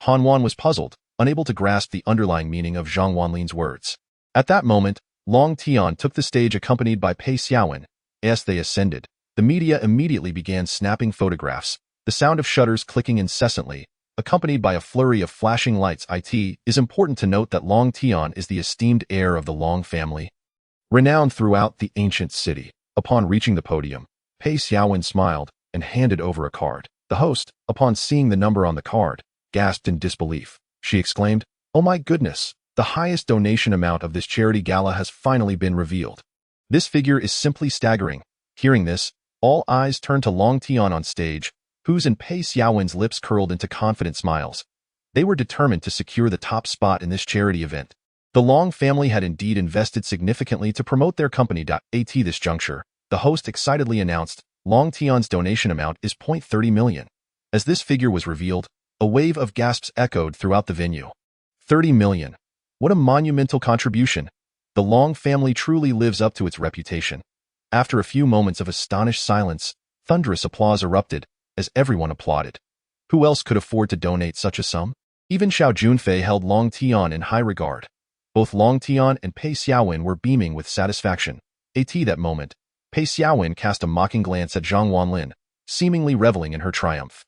Han Wan was puzzled, unable to grasp the underlying meaning of Zhang Wanlin's words. At that moment, Long Tian took the stage accompanied by Pei Xiaowen. As they ascended, the media immediately began snapping photographs, the sound of shutters clicking incessantly, accompanied by a flurry of flashing lights. It is important to note that Long Tian is the esteemed heir of the Long family, renowned throughout the ancient city. Upon reaching the podium, Pei Xiaowen smiled and handed over a card. The host, upon seeing the number on the card, gasped in disbelief. She exclaimed, "Oh my goodness, the highest donation amount of this charity gala has finally been revealed. This figure is simply staggering." Hearing this, all eyes turned to Long Tian on stage, whose and Pei Xiaowen's lips curled into confident smiles. They were determined to secure the top spot in this charity event. The Long family had indeed invested significantly to promote their company. At this juncture, the host excitedly announced, Long Tian's donation amount is 30 million. As this figure was revealed, a wave of gasps echoed throughout the venue. 30 million. What a monumental contribution. The Long family truly lives up to its reputation. After a few moments of astonished silence, thunderous applause erupted, as everyone applauded. Who else could afford to donate such a sum? Even Xiao Junfei held Long Tian in high regard. Both Long Tian and Pei Xiaowen were beaming with satisfaction. At that moment, Pei Xiaowen cast a mocking glance at Zhang Wanlin, seemingly reveling in her triumph.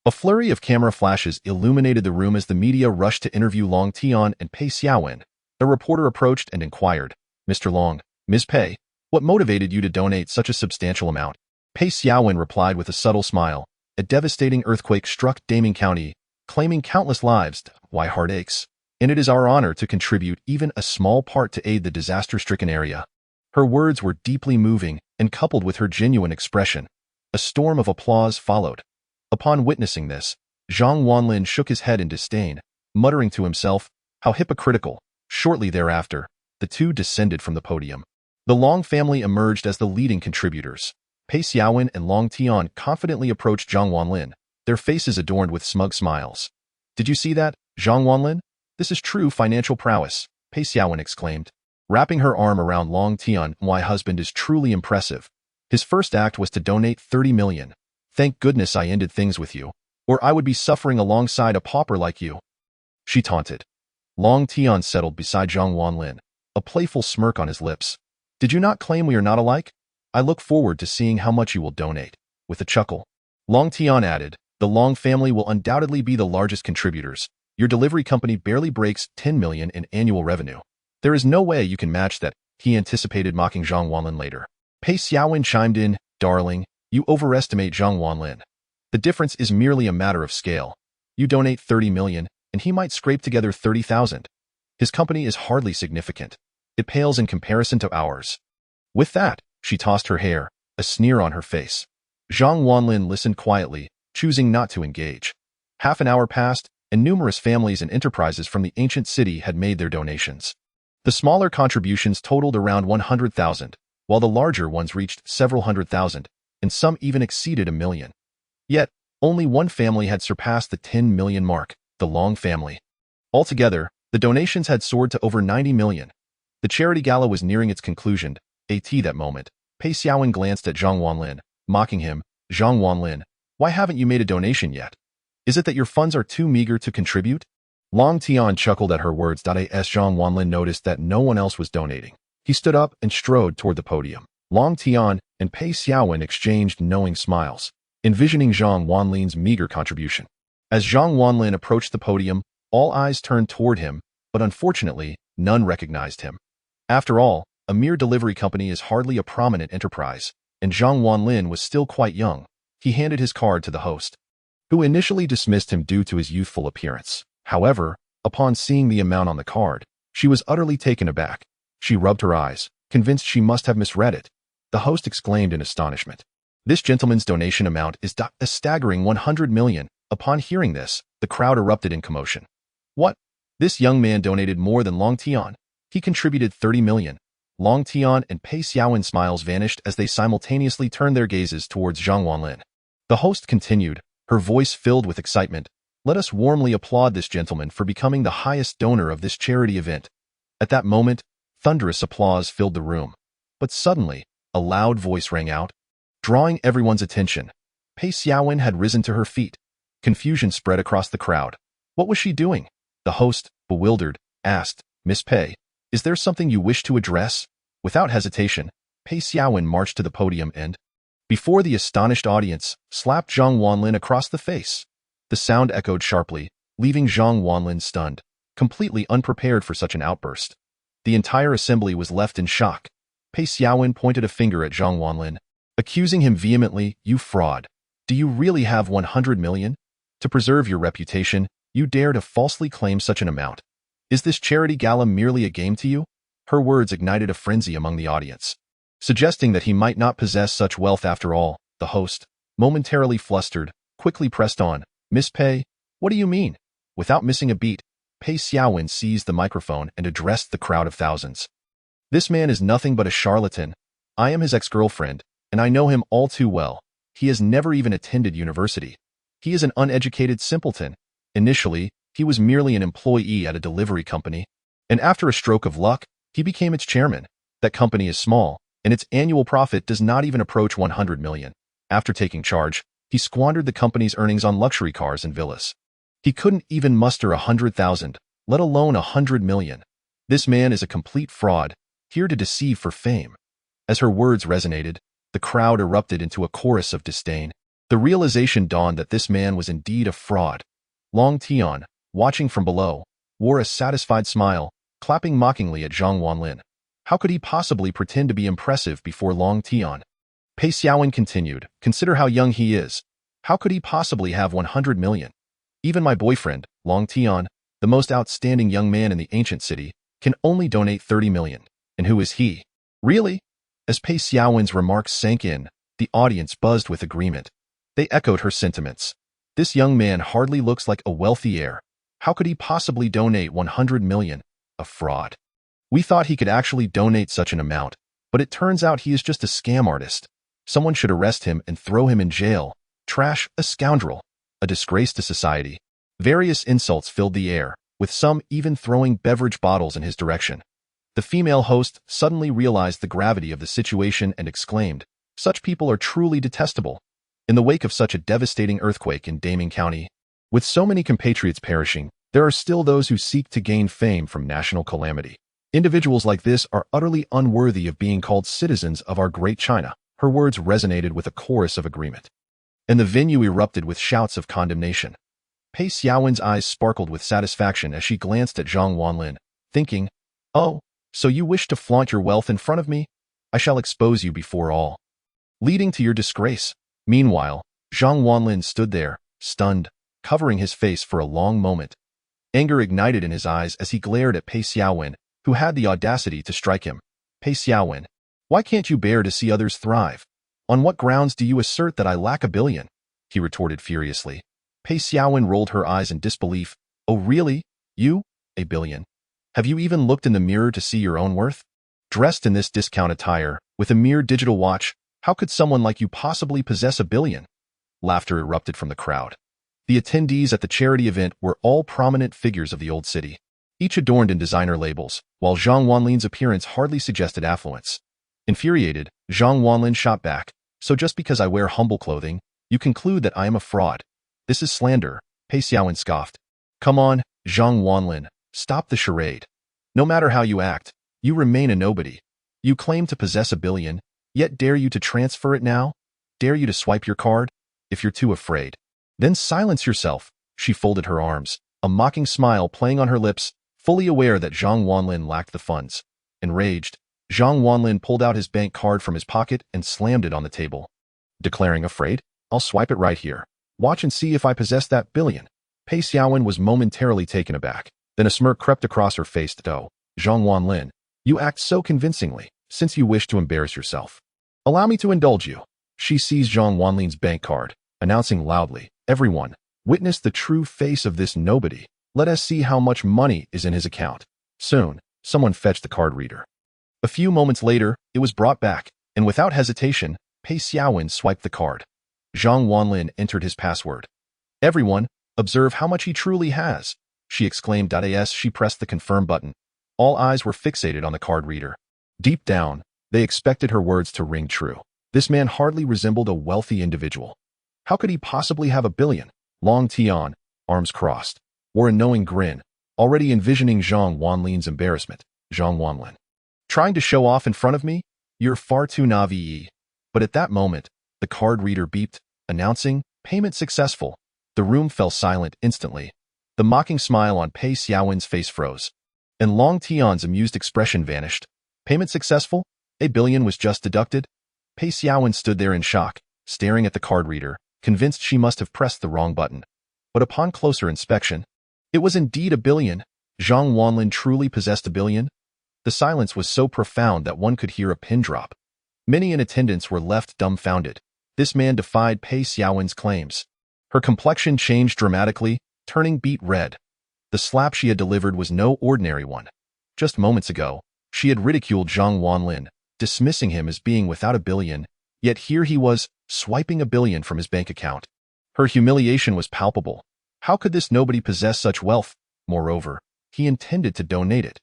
A flurry of camera flashes illuminated the room as the media rushed to interview Long Tian and Pei Xiaowen. A reporter approached and inquired, "Mr. Long, Ms. Pei, what motivated you to donate such a substantial amount?" Pei Xiaowen replied with a subtle smile, "A devastating earthquake struck Daming County, claiming countless lives. Why heartaches? And it is our honor to contribute even a small part to aid the disaster-stricken area." Her words were deeply moving, and coupled with her genuine expression, a storm of applause followed. Upon witnessing this, Zhang Wanlin shook his head in disdain, muttering to himself, "How hypocritical." Shortly thereafter, the two descended from the podium. The Long family emerged as the leading contributors. Pei Xiaowen and Long Tian confidently approached Zhang Wanlin, their faces adorned with smug smiles. "Did you see that, Zhang Wanlin? This is true financial prowess," Pei Xiaowen exclaimed, wrapping her arm around Long Tian. "My husband is truly impressive. His first act was to donate 30 million. Thank goodness I ended things with you, or I would be suffering alongside a pauper like you," she taunted. Long Tian settled beside Zhang Wanlin, a playful smirk on his lips. "Did you not claim we are not alike? I look forward to seeing how much you will donate." With a chuckle, Long Tian added, "The Long family will undoubtedly be the largest contributors. Your delivery company barely breaks 10 million in annual revenue. There is no way you can match that," he anticipated, mocking Zhang Wanlin later. Pei Xiaowen chimed in, "Darling, you overestimate Zhang Wanlin. The difference is merely a matter of scale. You donate 30 million, and he might scrape together 30,000. His company is hardly significant. It pales in comparison to ours." With that, she tossed her hair, a sneer on her face. Zhang Wanlin listened quietly, choosing not to engage. Half an hour passed, and numerous families and enterprises from the ancient city had made their donations. The smaller contributions totaled around 100,000, while the larger ones reached several hundred thousand, and some even exceeded 1 million. Yet, only one family had surpassed the 10 million mark, the Long family. Altogether, the donations had soared to over 90 million. The charity gala was nearing its conclusion. At that moment, Pei Xiaowen glanced at Zhang Wanlin, mocking him, "Zhang Wanlin, why haven't you made a donation yet? Is it that your funds are too meager to contribute?" Long Tian chuckled at her words. As Zhang Wanlin noticed that no one else was donating, he stood up and strode toward the podium. Long Tian and Pei Xiaowen exchanged knowing smiles, envisioning Zhang Wanlin's meager contribution. As Zhang Wanlin approached the podium, all eyes turned toward him, but unfortunately, none recognized him. After all, a mere delivery company is hardly a prominent enterprise, and Zhang Wanlin was still quite young. He handed his card to the host, who initially dismissed him due to his youthful appearance. However, upon seeing the amount on the card, she was utterly taken aback. She rubbed her eyes, convinced she must have misread it. The host exclaimed in astonishment, "This gentleman's donation amount is a staggering 100 million. Upon hearing this, the crowd erupted in commotion. "What? This young man donated more than Long Tian. He contributed 30 million. Long Tian and Pei Xiaowen's smiles vanished as they simultaneously turned their gazes towards Zhang Wanlin. The host continued, her voice filled with excitement, "Let us warmly applaud this gentleman for becoming the highest donor of this charity event." At that moment, thunderous applause filled the room. But suddenly, a loud voice rang out, drawing everyone's attention. Pei Xiaowen had risen to her feet. Confusion spread across the crowd. What was she doing? The host, bewildered, asked, Miss Pei, is there something you wish to address? Without hesitation, Pei Xiaowen marched to the podium and, before the astonished audience, slapped Zhang Wanlin across the face. The sound echoed sharply, leaving Zhang Wanlin stunned, completely unprepared for such an outburst. The entire assembly was left in shock. Pei Xiaowen pointed a finger at Zhang Wanlin, accusing him vehemently, you fraud. Do you really have 100 million? To preserve your reputation, you dare to falsely claim such an amount. Is this charity gala merely a game to you? Her words ignited a frenzy among the audience, suggesting that he might not possess such wealth after all. The host, momentarily flustered, quickly pressed on, Miss Pei, what do you mean? Without missing a beat, Pei Xiaowen seized the microphone and addressed the crowd of thousands. This man is nothing but a charlatan. I am his ex-girlfriend, and I know him all too well. He has never even attended university. He is an uneducated simpleton. Initially, he was merely an employee at a delivery company, and after a stroke of luck, he became its chairman. That company is small, and its annual profit does not even approach 100 million. After taking charge, he squandered the company's earnings on luxury cars and villas. He couldn't even muster 100,000, let alone 100 million. This man is a complete fraud, here to deceive for fame. As her words resonated, the crowd erupted into a chorus of disdain. The realization dawned that this man was indeed a fraud. Yang Tian, watching from below, wore a satisfied smile, clapping mockingly at Zhang Wanlin. How could he possibly pretend to be impressive before Yang Tian? Pei Xiaowen continued, consider how young he is. How could he possibly have 100 million? Even my boyfriend, Yang Tian, the most outstanding young man in the ancient city, can only donate 30 million. And who is he? Really? As Pei Xiaowen's remarks sank in, the audience buzzed with agreement. They echoed her sentiments. This young man hardly looks like a wealthy heir. How could he possibly donate 100 million? A fraud. We thought he could actually donate such an amount, but it turns out he is just a scam artist. Someone should arrest him and throw him in jail. Trash, a scoundrel, a disgrace to society. Various insults filled the air, with some even throwing beverage bottles in his direction. The female host suddenly realized the gravity of the situation and exclaimed, such people are truly detestable. In the wake of such a devastating earthquake in Daming County, with so many compatriots perishing, there are still those who seek to gain fame from national calamity. Individuals like this are utterly unworthy of being called citizens of our great China. Her words resonated with a chorus of agreement, and the venue erupted with shouts of condemnation. Pei Xiaowen's eyes sparkled with satisfaction as she glanced at Zhang Wanlin, thinking, oh, so you wish to flaunt your wealth in front of me? I shall expose you before all, leading to your disgrace. Meanwhile, Zhang Wanlin stood there, stunned, covering his face for a long moment. Anger ignited in his eyes as he glared at Pei Xiaowen, who had the audacity to strike him. Pei Xiaowen, why can't you bear to see others thrive? On what grounds do you assert that I lack a billion? He retorted furiously. Pei Xiaowen rolled her eyes in disbelief. Oh really? You? A billion? Have you even looked in the mirror to see your own worth? Dressed in this discount attire, with a mere digital watch, how could someone like you possibly possess a billion? Laughter erupted from the crowd. The attendees at the charity event were all prominent figures of the old city, each adorned in designer labels, while Zhang Wanlin's appearance hardly suggested affluence. Infuriated, Zhang Wanlin shot back, so just because I wear humble clothing, you conclude that I am a fraud. This is slander, Pei Xiaowen scoffed. Come on, Zhang Wanlin, stop the charade. No matter how you act, you remain a nobody. You claim to possess a billion, yet dare you to transfer it now? Dare you to swipe your card? If you're too afraid, then silence yourself. She folded her arms, a mocking smile playing on her lips, fully aware that Zhang Wanlin lacked the funds. Enraged, Zhang Wanlin pulled out his bank card from his pocket and slammed it on the table. Declaring afraid, I'll swipe it right here. Watch and see if I possess that billion. Pei Xiaowen was momentarily taken aback. Then a smirk crept across her face. Oh, Zhang Wanlin, you act so convincingly, since you wish to embarrass yourself. Allow me to indulge you. She seized Zhang Wanlin's bank card, announcing loudly, everyone, witness the true face of this nobody. Let us see how much money is in his account. Soon, someone fetched the card reader. A few moments later, it was brought back, and without hesitation, Pei Xiaowen swiped the card. Zhang Wanlin entered his password. Everyone, observe how much he truly has, she exclaimed. As she pressed the confirm button, all eyes were fixated on the card reader. Deep down, they expected her words to ring true. This man hardly resembled a wealthy individual. How could he possibly have a billion? Yang Tian, arms crossed, wore a knowing grin, already envisioning Zhang Wanlin's embarrassment. Zhang Wanlin. Trying to show off in front of me? You're far too naive. But at that moment, the card reader beeped, announcing, payment successful. The room fell silent instantly. The mocking smile on Pei Xiaowen's face froze, and Long Tian's amused expression vanished. Payment successful? $1 billion was just deducted? Pei Xiaowen stood there in shock, staring at the card reader, convinced she must have pressed the wrong button. But upon closer inspection, it was indeed $1 billion. Zhang Wanlin truly possessed $1 billion? The silence was so profound that one could hear a pin drop. Many in attendance were left dumbfounded. This man defied Pei Xiaowen's claims. Her complexion changed dramatically, turning beet red. The slap she had delivered was no ordinary one. Just moments ago, she had ridiculed Zhang Wanlin, dismissing him as being without $1 billion, yet here he was, swiping $1 billion from his bank account. Her humiliation was palpable. How could this nobody possess such wealth? Moreover, he intended to donate it.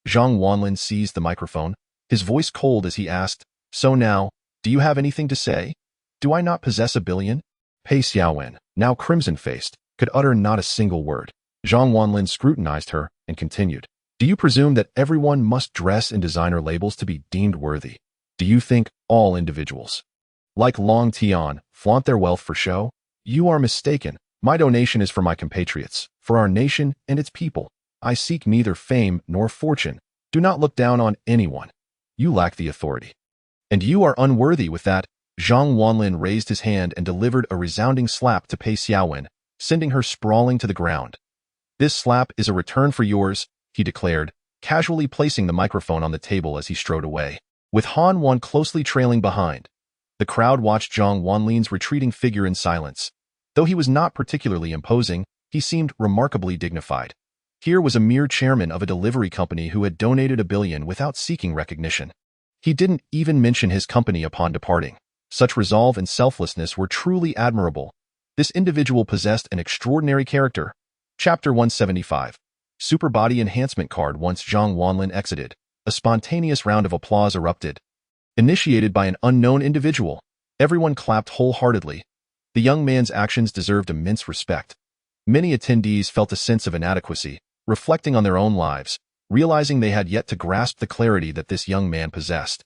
Zhang Wanlin seized the microphone, his voice cold as he asked, "So now, do you have anything to say? Do I not possess $1 billion?" Pei Xiaowen, now crimson-faced, could utter not a single word. Zhang Wanlin scrutinized her and continued, "Do you presume that everyone must dress in designer labels to be deemed worthy? Do you think all individuals, like Long Tian, flaunt their wealth for show? You are mistaken. My donation is for my compatriots, for our nation and its people. I seek neither fame nor fortune. Do not look down on anyone. You lack the authority. And you are unworthy with that." Zhang Wanlin raised his hand and delivered a resounding slap to Pei Xiaowen, sending her sprawling to the ground. "This slap is a return for yours," he declared, casually placing the microphone on the table as he strode away, with Han Wan closely trailing behind. The crowd watched Zhang Wanlin's retreating figure in silence. Though he was not particularly imposing, he seemed remarkably dignified. Here was a mere chairman of a delivery company who had donated $1 billion without seeking recognition. He didn't even mention his company upon departing. Such resolve and selflessness were truly admirable. This individual possessed an extraordinary character. Chapter 175. Super Body Enhancement Card. Once Zhang Wanlin exited, a spontaneous round of applause erupted. Initiated by an unknown individual, everyone clapped wholeheartedly. The young man's actions deserved immense respect. Many attendees felt a sense of inadequacy, reflecting on their own lives, realizing they had yet to grasp the clarity that this young man possessed.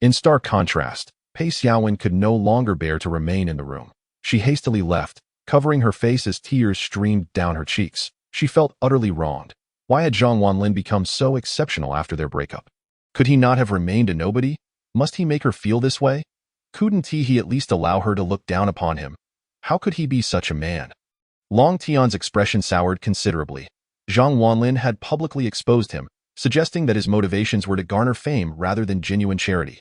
In stark contrast, Pei Xiaowen could no longer bear to remain in the room. She hastily left, covering her face as tears streamed down her cheeks. She felt utterly wronged. Why had Zhang Wanlin become so exceptional after their breakup? Could he not have remained a nobody? Must he make her feel this way? Couldn't he at least allow her to look down upon him? How could he be such a man? Long Tian's expression soured considerably. Zhang Wanlin had publicly exposed him, suggesting that his motivations were to garner fame rather than genuine charity.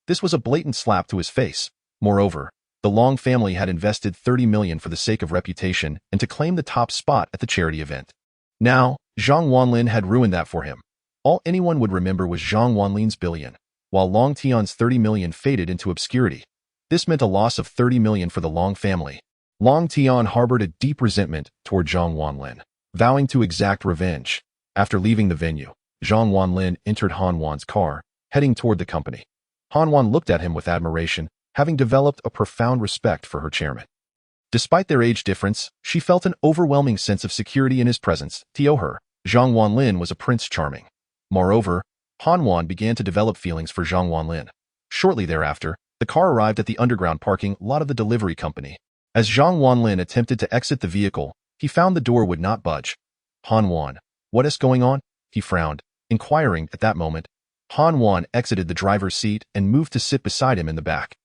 This was a blatant slap to his face. Moreover, the Long family had invested $30 million for the sake of reputation and to claim the top spot at the charity event. Now, Zhang Wanlin had ruined that for him. All anyone would remember was Zhang Wanlin's $1 billion, while Long Tian's $30 million faded into obscurity. This meant a loss of $30 million for the Long family. Long Tian harbored a deep resentment toward Zhang Wanlin, vowing to exact revenge. After leaving the venue, Zhang Wanlin entered Han Wan's car, heading toward the company. Han Wan looked at him with admiration, having developed a profound respect for her chairman. Despite their age difference, she felt an overwhelming sense of security in his presence. To her, Zhang Wanlin was a prince charming. Moreover, Han Wan began to develop feelings for Zhang Wanlin. Shortly thereafter, the car arrived at the underground parking lot of the delivery company. As Zhang Wanlin attempted to exit the vehicle, he found the door would not budge. Han Wan, what is going on? He frowned, inquiring. At that moment, Han Wan exited the driver's seat and moved to sit beside him in the back.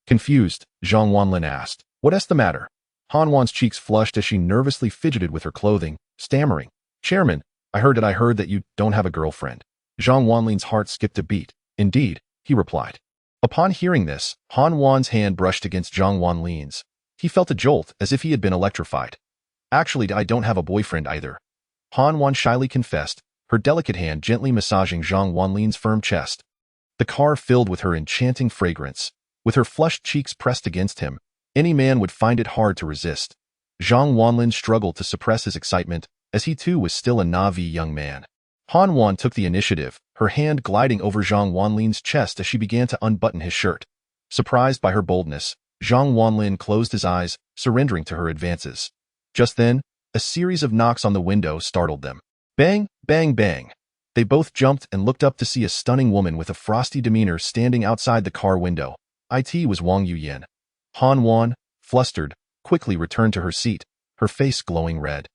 Confused, Zhang Wanlin asked, "What is the matter?" Han Wan's cheeks flushed as she nervously fidgeted with her clothing, stammering, "Chairman, I heard that you don't have a girlfriend." Zhang Wanlin's heart skipped a beat. "Indeed," he replied. Upon hearing this, Han Wan's hand brushed against Zhang Wanlin's. He felt a jolt as if he had been electrified. "Actually, I don't have a boyfriend either," Han Wan shyly confessed, her delicate hand gently massaging Zhang Wanlin's firm chest. The car filled with her enchanting fragrance. With her flushed cheeks pressed against him, any man would find it hard to resist. Zhang Wanlin struggled to suppress his excitement, as he too was still a Na'vi young man. Han Wan took the initiative, her hand gliding over Zhang Wanlin's chest as she began to unbutton his shirt. Surprised by her boldness, Zhang Wanlin closed his eyes, surrendering to her advances. Just then, A series of knocks on the window startled them. Bang, bang, bang. They both jumped and looked up to see a stunning woman with a frosty demeanor standing outside the car window. It was Wang Yuyin. Han Wan, flustered, quickly returned to her seat, her face glowing red.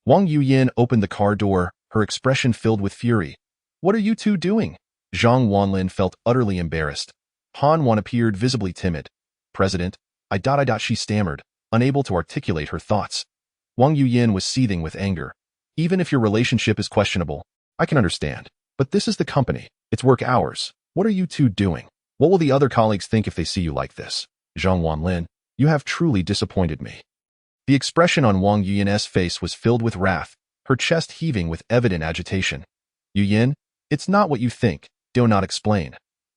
Wang Yuyin opened the car door, her expression filled with fury. What are you two doing? Zhang Wanlin felt utterly embarrassed. Han Wan appeared visibly timid. President, she stammered, unable to articulate her thoughts. Wang Yuyin was seething with anger. Even if your relationship is questionable, I can understand. But this is the company. It's work hours. What are you two doing? What will the other colleagues think if they see you like this? Zhang Wanlin, you have truly disappointed me. The expression on Wang Yuyin's face was filled with wrath, her chest heaving with evident agitation. Yuyin, it's not what you think. Do not explain.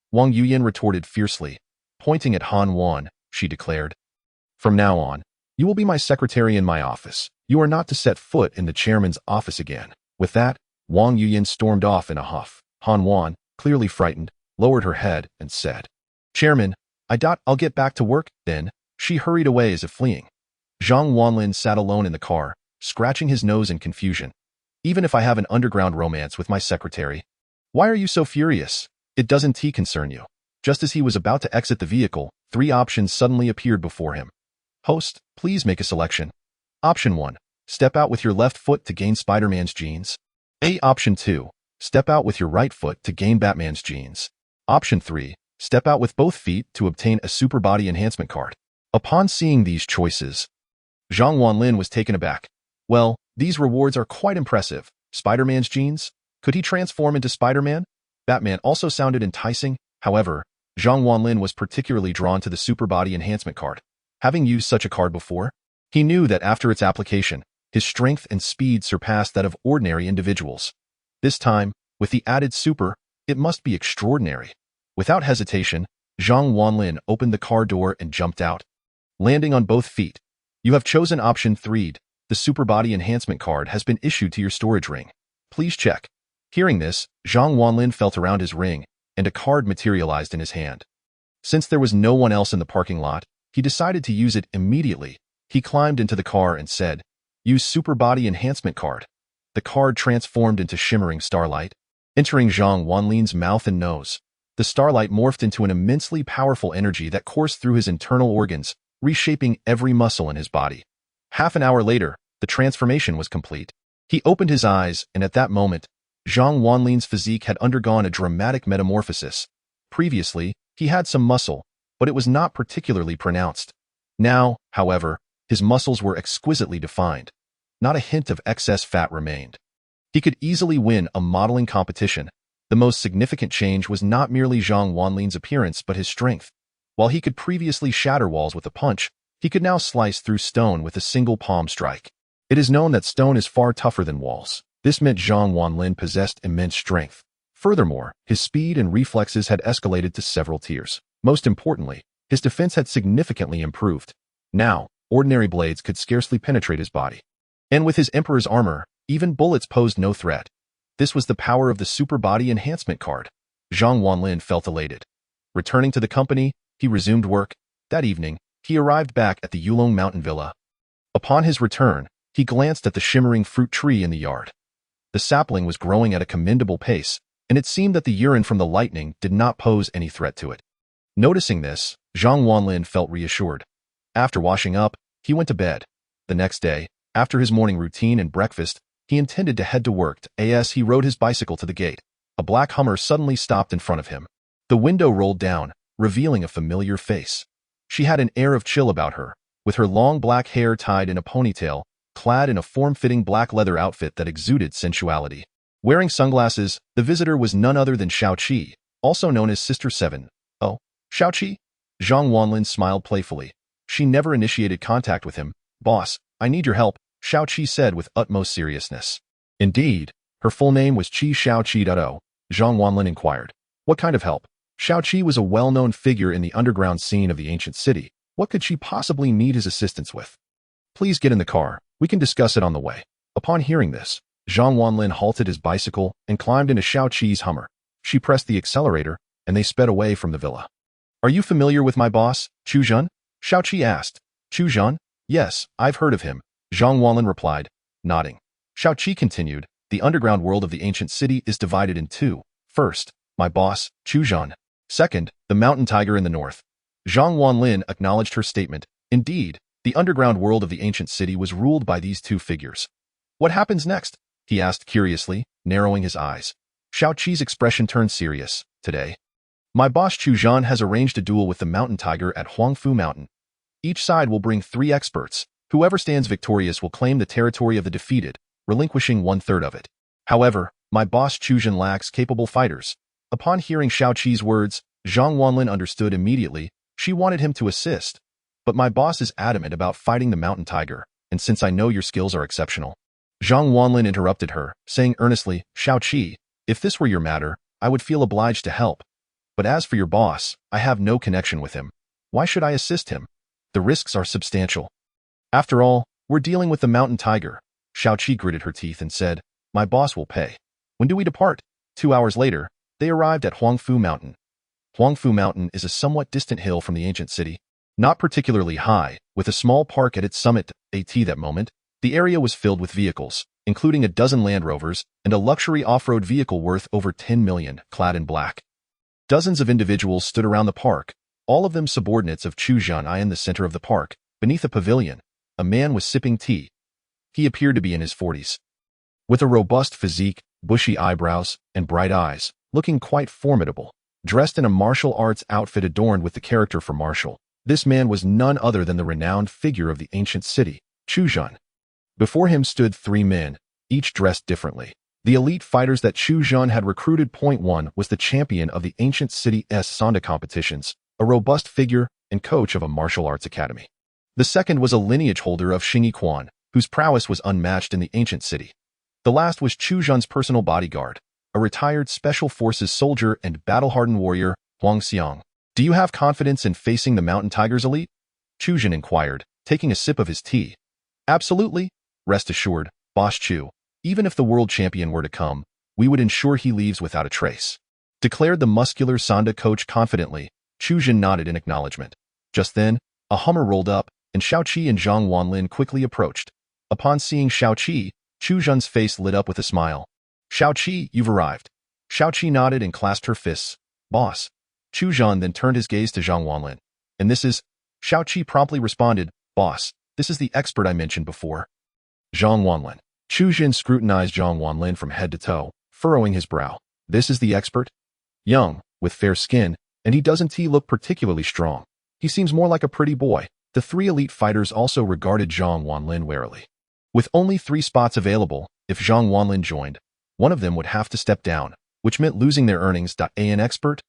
Wang Yuyin retorted fiercely. Pointing at Han Wan, she declared. From now on, you will be my secretary in my office. You are not to set foot in the chairman's office again. With that, Wang Yuyin stormed off in a huff. Han Wan, clearly frightened, lowered her head and said, Chairman, I'll get back to work, then. She hurried away as if fleeing. Zhang Wanlin sat alone in the car, scratching his nose in confusion. Even if I have an underground romance with my secretary, why are you so furious? It doesn't concern you. Just as he was about to exit the vehicle, 3 options suddenly appeared before him. Host, please make a selection. Option 1. Step out with your left foot to gain Spider-Man's genes. Option 2. Step out with your right foot to gain Batman's genes. Option 3. Step out with both feet to obtain a super body enhancement card. Upon seeing these choices, Zhang Wanlin was taken aback. Well, these rewards are quite impressive. Spider-Man's genes? Could he transform into Spider-Man? Batman also sounded enticing. However, Zhang Wanlin was particularly drawn to the super body enhancement card. Having used such a card before, he knew that after its application, his strength and speed surpassed that of ordinary individuals. This time, with the added super, it must be extraordinary. Without hesitation, Zhang Wanlin opened the car door and jumped out. Landing on both feet. You have chosen option 3. The super body enhancement card has been issued to your storage ring. Please check. Hearing this, Zhang Wanlin felt around his ring, and a card materialized in his hand. Since there was no one else in the parking lot, he decided to use it immediately. He climbed into the car and said, Use super body enhancement card. The card transformed into shimmering starlight, entering Zhang Wanlin's mouth and nose. The starlight morphed into an immensely powerful energy that coursed through his internal organs, reshaping every muscle in his body. Half an hour later, the transformation was complete. He opened his eyes, and at that moment, Zhang Wanlin's physique had undergone a dramatic metamorphosis. Previously, he had some muscle, but it was not particularly pronounced. Now, however, his muscles were exquisitely defined. Not a hint of excess fat remained. He could easily win a modeling competition. The most significant change was not merely Zhang Wanlin's appearance but his strength. While he could previously shatter walls with a punch, he could now slice through stone with a single palm strike. It is known that stone is far tougher than walls. This meant Zhang Wanlin possessed immense strength. Furthermore, his speed and reflexes had escalated to several tiers. Most importantly, his defense had significantly improved. Now, ordinary blades could scarcely penetrate his body. And with his Emperor's armor, even bullets posed no threat. This was the power of the super body enhancement card. Zhang Wanlin felt elated. Returning to the company, he resumed work. That evening, he arrived back at the Yulong Mountain Villa. Upon his return, he glanced at the shimmering fruit tree in the yard. The sapling was growing at a commendable pace, and it seemed that the urine from the lightning did not pose any threat to it. Noticing this, Zhang Wanlin felt reassured. After washing up, he went to bed. The next day, after his morning routine and breakfast, he intended to head to work. As he rode his bicycle to the gate, a black Hummer suddenly stopped in front of him. The window rolled down, revealing a familiar face. She had an air of chill about her, with her long black hair tied in a ponytail, clad in a form-fitting black leather outfit that exuded sensuality. Wearing sunglasses, the visitor was none other than Xiaoqi, also known as Sister 7. Oh, Xiaoqi? Zhang Wanlin smiled playfully. She never initiated contact with him. Boss, I need your help, Xiaoqi said with utmost seriousness. Indeed, her full name was Qi Xiaoqi. Zhang Wanlin inquired. What kind of help? Xiaoqi was a well-known figure in the underground scene of the ancient city. What could she possibly need his assistance with? Please get in the car. We can discuss it on the way. Upon hearing this, Zhang Wanlin halted his bicycle and climbed into Xiaoqi's Hummer. She pressed the accelerator, and they sped away from the villa. Are you familiar with my boss, Chu Zhen? Xiaoqi asked. Chu Zhen? Yes, I've heard of him, Zhang Wanlin replied. nodding. Xiaoqi continued, the underground world of the ancient city is divided in two. First, my boss, Zhan. Second, the mountain tiger in the north. Zhang Wanlin acknowledged her statement. Indeed, the underground world of the ancient city was ruled by these two figures. What happens next? He asked curiously, narrowing his eyes. Xiaoqi's expression turned serious. Today, my boss Zhan has arranged a duel with the mountain tiger at Huangfu Mountain. Each side will bring 3 experts. Whoever stands victorious will claim the territory of the defeated, relinquishing 1/3 of it. However, my boss Zhan lacks capable fighters. Upon hearing Xiaoqi's words, Zhang Wanlin understood immediately. She wanted him to assist. But my boss is adamant about fighting the mountain tiger, and since I know your skills are exceptional. Zhang Wanlin interrupted her, saying earnestly, Xiaoqi, if this were your matter, I would feel obliged to help. But as for your boss, I have no connection with him. Why should I assist him? The risks are substantial. After all, we're dealing with the mountain tiger. Xiaoqi gritted her teeth and said, my boss will pay. When do we depart? 2 hours later, they arrived at Huangfu Mountain. Huangfu Mountain is a somewhat distant hill from the ancient city. Not particularly high, with a small park at its summit. At that moment, the area was filled with vehicles, including a dozen Land Rovers and a luxury off-road vehicle worth over 10 million, clad in black. Dozens of individuals stood around the park, all of them subordinates of Zhan. In the center of the park, beneath a pavilion, a man was sipping tea. He appeared to be in his 40s. With a robust physique, bushy eyebrows, and bright eyes, looking quite formidable, dressed in a martial arts outfit adorned with the character for martial. This man was none other than the renowned figure of the ancient city, Zhan. Before him stood 3 men, each dressed differently. The elite fighters that Zhan had recruited. Point 1 was the champion of the ancient city's Sanda competitions, a robust figure and coach of a martial arts academy. The second was a lineage holder of Xingyi Quan, whose prowess was unmatched in the ancient city. The last was Zhan's personal bodyguard, a retired special forces soldier and battle-hardened warrior, Huang Xiang. Do you have confidence in facing the mountain tiger's elite? Zhan inquired, taking a sip of his tea. Absolutely. Rest assured, Boss Chu. Even if the world champion were to come, we would ensure he leaves without a trace. Declared the muscular Sanda coach confidently. Zhan nodded in acknowledgement. Just then, a Hummer rolled up, and Xiaoqi and Zhang Wanlin quickly approached. Upon seeing Xiaoqi, Zhan's face lit up with a smile. Xiaoqi, you've arrived. Xiaoqi nodded and clasped her fists. Boss. Zhan then turned his gaze to Zhang Wanlin. And this is? Xiaoqi promptly responded, Boss, this is the expert I mentioned before. Zhang Wanlin. Zhan scrutinized Zhang Wanlin from head to toe, furrowing his brow. This is the expert? Young, with fair skin, and he doesn't he look particularly strong. He seems more like a pretty boy. The 3 elite fighters also regarded Zhang Wanlin warily. With only 3 spots available, if Zhang Wanlin joined, one of them would have to step down, which meant losing their earnings. An expert?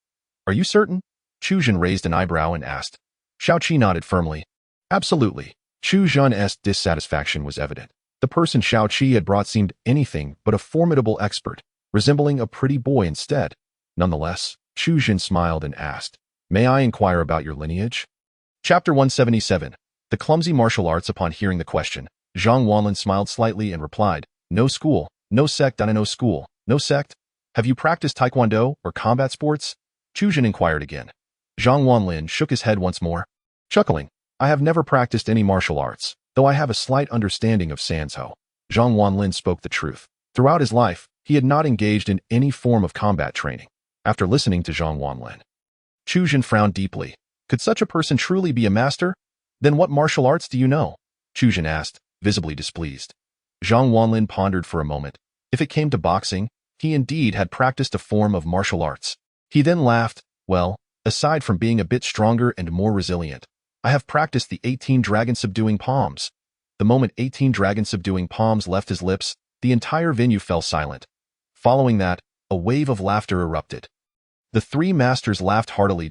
Are you certain? Zhan raised an eyebrow and asked. Xiaoqi nodded firmly. Absolutely. Zhan's dissatisfaction was evident. The person Xiaoqi had brought seemed anything but a formidable expert, resembling a pretty boy instead. Nonetheless, Zhan smiled and asked, May I inquire about your lineage? Chapter 177. The clumsy martial arts. Upon hearing the question, Zhang Wanlin smiled slightly and replied, No school, no sect. No school, no sect. Have you practiced taekwondo or combat sports? Zhan inquired again. Zhang Wanlin shook his head once more. Chuckling, I have never practiced any martial arts, though I have a slight understanding of Sanzhou. Zhang Wanlin spoke the truth. Throughout his life, he had not engaged in any form of combat training. After listening to Zhang Wanlin, Zhan frowned deeply. Could such a person truly be a master? Then what martial arts do you know? Zhan asked, visibly displeased. Zhang Wanlin pondered for a moment. If it came to boxing, he indeed had practiced a form of martial arts. He then laughed. Well, aside from being a bit stronger and more resilient, I have practiced the 18 Dragon Subduing Palms. The moment 18 Dragon Subduing Palms left his lips, the entire venue fell silent. Following that, a wave of laughter erupted. The 3 masters laughed heartily.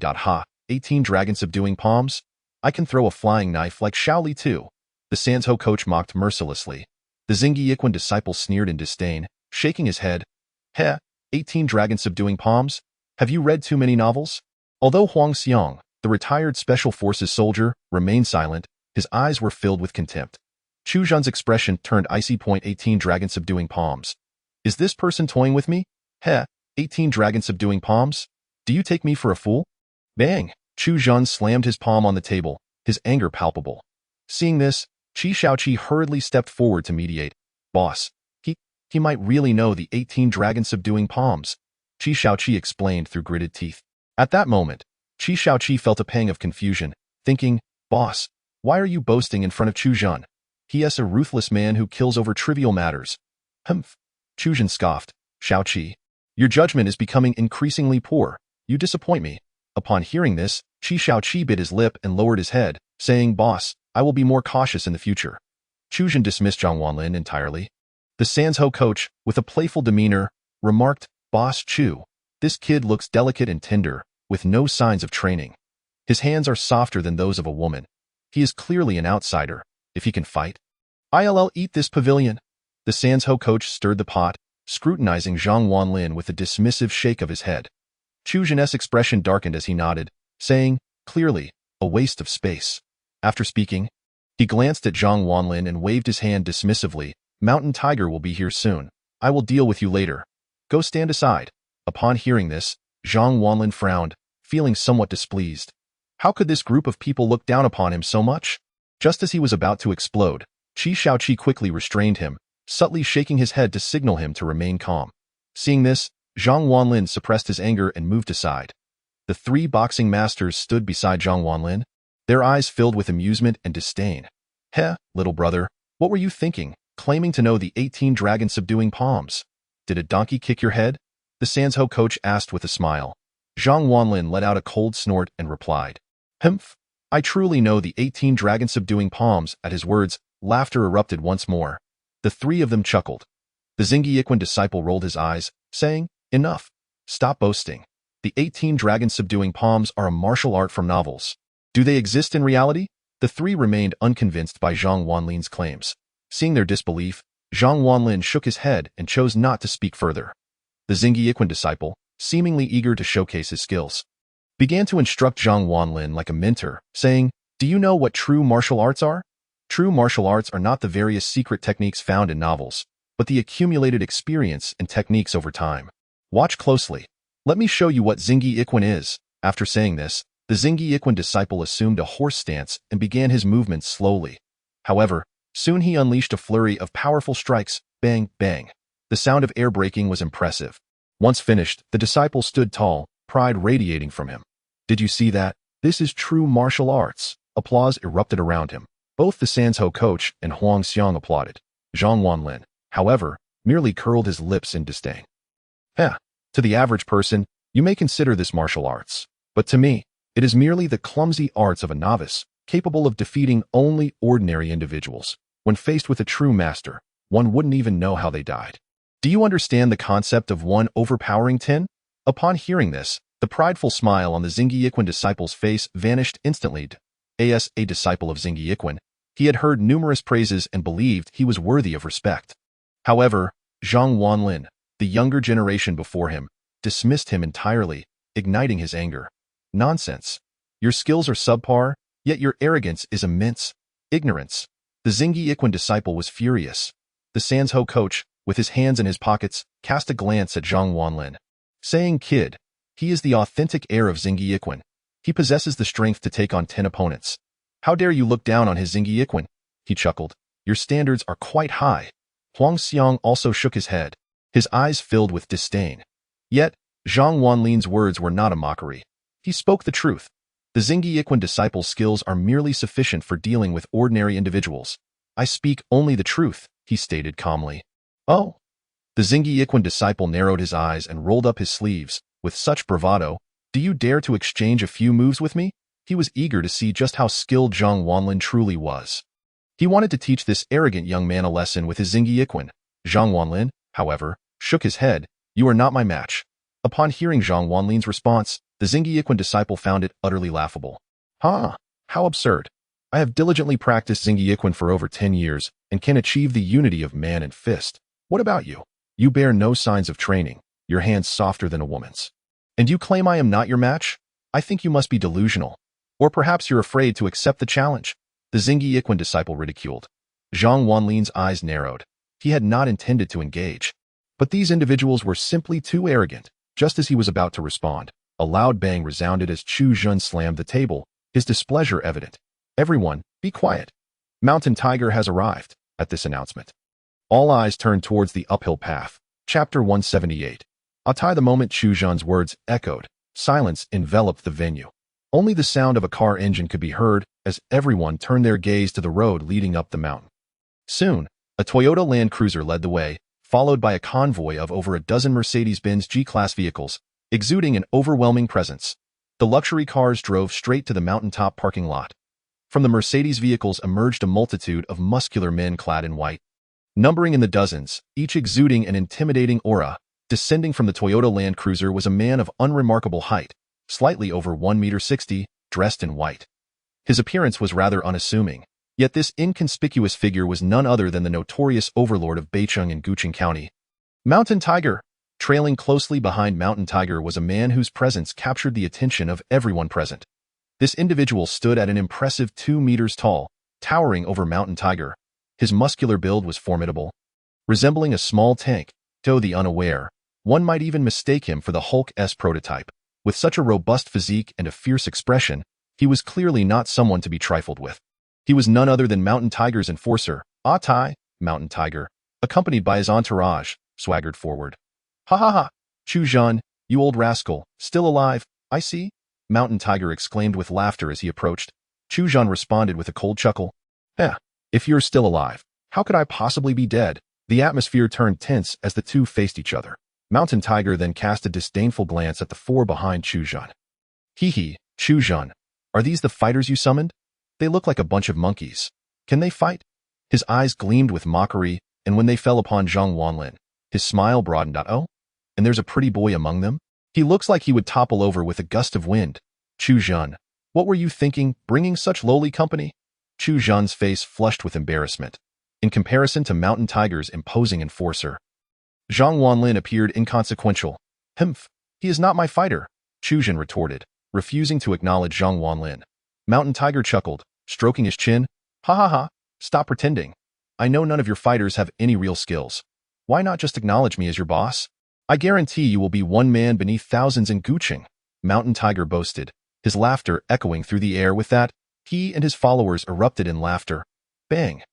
18 Dragon Subduing Palms? I can throw a flying knife like Shaoli too. The Sanzhou coach mocked mercilessly. The Zingyi Yiquan disciple sneered in disdain, shaking his head. 18 Dragon Subduing Palms? Have you read too many novels? Although Huang Xiang, the retired special forces soldier, remained silent, his eyes were filled with contempt. Zhan's expression turned icy. 18 Dragon Subduing Palms. Is this person toying with me? 18 Dragon Subduing Palms? Do you take me for a fool? Bang! Zhan slammed his palm on the table, his anger palpable. Seeing this, Xiaoqi hurriedly stepped forward to mediate. Boss, he might really know the 18 Dragon Subduing Palms, Qi Shaoqi explained through gritted teeth. At that moment, Qi Shaoqi felt a pang of confusion, thinking, Boss, why are you boasting in front of Chu Zhan? He is a ruthless man who kills over trivial matters. Humph. Chu Zhan scoffed. Shaoqi, your judgment is becoming increasingly poor. You disappoint me. Upon hearing this, Qi Shaoqi bit his lip and lowered his head, saying, Boss, I will be more cautious in the future. Chu Zhan dismissed Zhang Wanlin entirely. The Sanzhou coach, with a playful demeanor, remarked, Boss Chu, this kid looks delicate and tender, with no signs of training. His hands are softer than those of a woman. He is clearly an outsider, if he can fight. I'll eat this pavilion. The Sanzhou coach stirred the pot, scrutinizing Zhang Wanlin with a dismissive shake of his head. Chu Zhan's expression darkened as he nodded, saying, clearly, a waste of space. After speaking, he glanced at Zhang Wanlin and waved his hand dismissively. Mountain Tiger will be here soon. I will deal with you later. Go stand aside. Upon hearing this, Zhang Wanlin frowned, feeling somewhat displeased. How could this group of people look down upon him so much? Just as he was about to explode, Qi Shaoqi quickly restrained him, subtly shaking his head to signal him to remain calm. Seeing this, Zhang Wanlin suppressed his anger and moved aside. The three boxing masters stood beside Zhang Wanlin, their eyes filled with amusement and disdain. Heh, little brother, what were you thinking, claiming to know the 18 Dragon Subduing Palms? Did a donkey kick your head? The Sanzhou coach asked with a smile. Zhang Wanlin let out a cold snort and replied, Humph, I truly know the 18 Dragon Subduing Palms. At his words, laughter erupted once more. The three of them chuckled. The Zingyi Yiquan disciple rolled his eyes, saying, Enough. Stop boasting. The 18 Dragon Subduing Palms are a martial art from novels. Do they exist in reality? The three remained unconvinced by Zhang Wanlin's claims. Seeing their disbelief, Zhang Wanlin shook his head and chose not to speak further. The Zingyi Yiquan disciple, seemingly eager to showcase his skills, began to instruct Zhang Wanlin like a mentor, saying, Do you know what true martial arts are? True martial arts are not the various secret techniques found in novels, but the accumulated experience and techniques over time. Watch closely. Let me show you what Zingyi Yiquan is. After saying this, the Zingyi Yiquan disciple assumed a horse stance and began his movements slowly. However, soon he unleashed a flurry of powerful strikes, bang, bang. The sound of air breaking was impressive. Once finished, the disciple stood tall, pride radiating from him. Did you see that? This is true martial arts. Applause erupted around him. Both the Sanzhou coach and Huang Xiang applauded. Zhang Wanlin, however, merely curled his lips in disdain. To the average person, you may consider this martial arts. But to me, it is merely the clumsy arts of a novice, capable of defeating only ordinary individuals. When faced with a true master, one wouldn't even know how they died. Do you understand the concept of one overpowering 10? Upon hearing this, the prideful smile on the Zingyi Yiquan disciple's face vanished instantly. As a disciple of Zingyi Yiquan, he had heard numerous praises and believed he was worthy of respect. However, Zhang Wanlin, the younger generation before him, dismissed him entirely, igniting his anger. Nonsense. Your skills are subpar, yet your arrogance is immense. Ignorance. The Zingyi Yiquan disciple was furious. The Sanzhou coach, with his hands in his pockets, cast a glance at Zhang Wanlin, saying, Kid, he is the authentic heir of Zingyi Yiquan. He possesses the strength to take on 10 opponents. How dare you look down on his Zingyi Yiquan? He chuckled. Your standards are quite high. Huang Xiang also shook his head, his eyes filled with disdain. Yet, Zhang Wanlin's words were not a mockery. He spoke the truth. The Zingyi Yiquan disciple's skills are merely sufficient for dealing with ordinary individuals. I speak only the truth, he stated calmly. Oh. The Zingyi Yiquan disciple narrowed his eyes and rolled up his sleeves, with such bravado. Do you dare to exchange a few moves with me? He was eager to see just how skilled Zhang Wanlin truly was. He wanted to teach this arrogant young man a lesson with his Zingyi Yiquan. Zhang Wanlin, however, shook his head. You are not my match. Upon hearing Zhang Wanlin's response, the Zingyi Yiquan disciple found it utterly laughable. How absurd. I have diligently practiced Zingyi Yiquan for over 10 years and can achieve the unity of man and fist. What about you? You bear no signs of training, your hands softer than a woman's. And you claim I am not your match? I think you must be delusional. Or perhaps you're afraid to accept the challenge. The Zingyi Yiquan disciple ridiculed. Zhang Wanlin's eyes narrowed. He had not intended to engage. But these individuals were simply too arrogant. Just as he was about to respond, a loud bang resounded as Chu Zhan slammed the table, his displeasure evident. Everyone, be quiet. Mountain Tiger has arrived. At this announcement, All eyes turned towards the uphill path. Chapter 178. The moment Chu Zhan's words echoed, silence enveloped the venue. Only the sound of a car engine could be heard as everyone turned their gaze to the road leading up the mountain. Soon, a Toyota Land Cruiser led the way, followed by a convoy of over a dozen Mercedes-Benz G-Class vehicles, exuding an overwhelming presence. The luxury cars drove straight to the mountaintop parking lot. From the Mercedes vehicles emerged a multitude of muscular men clad in white, numbering in the dozens, each exuding an intimidating aura. Descending from the Toyota Land Cruiser was a man of unremarkable height, slightly over 1.60 meters, dressed in white. His appearance was rather unassuming, yet this inconspicuous figure was none other than the notorious overlord of Beicheng in Guqing County, Mountain Tiger. Trailing closely behind Mountain Tiger was a man whose presence captured the attention of everyone present. This individual stood at an impressive 2 meters tall, towering over Mountain Tiger. His muscular build was formidable. Resembling a small tank, though the unaware, one might even mistake him for the Hulk-S prototype. With such a robust physique and a fierce expression, he was clearly not someone to be trifled with. He was none other than Mountain Tiger's enforcer, Tai. Mountain Tiger, accompanied by his entourage, swaggered forward. "Ha ha ha! Chu Zhan, you old rascal, still alive, I see?" Mountain Tiger exclaimed with laughter as he approached. Chu Zhan responded with a cold chuckle. If you're still alive, how could I possibly be dead?" The atmosphere turned tense as the two faced each other. Mountain Tiger then cast a disdainful glance at the four behind Chu Zhan. "Hee, Chu Zhan, are these the fighters you summoned? They look like a bunch of monkeys. Can they fight?" His eyes gleamed with mockery, and when they fell upon Zhang Wanlin, his smile broadened. "Oh? And there's a pretty boy among them? He looks like he would topple over with a gust of wind. Chu Zhan, what were you thinking, bringing such lowly company?" Chu Zhan's face flushed with embarrassment. In comparison to Mountain Tiger's imposing enforcer, Zhang Wanlin appeared inconsequential. He is not my fighter," Chu Zhan retorted, refusing to acknowledge Zhang Wanlin. Mountain Tiger chuckled, stroking his chin. "Ha ha ha, stop pretending. I know none of your fighters have any real skills. Why not just acknowledge me as your boss? I guarantee you will be one man beneath thousands in Guqing," Mountain Tiger boasted, his laughter echoing through the air. With that, he and his followers erupted in laughter. Bang!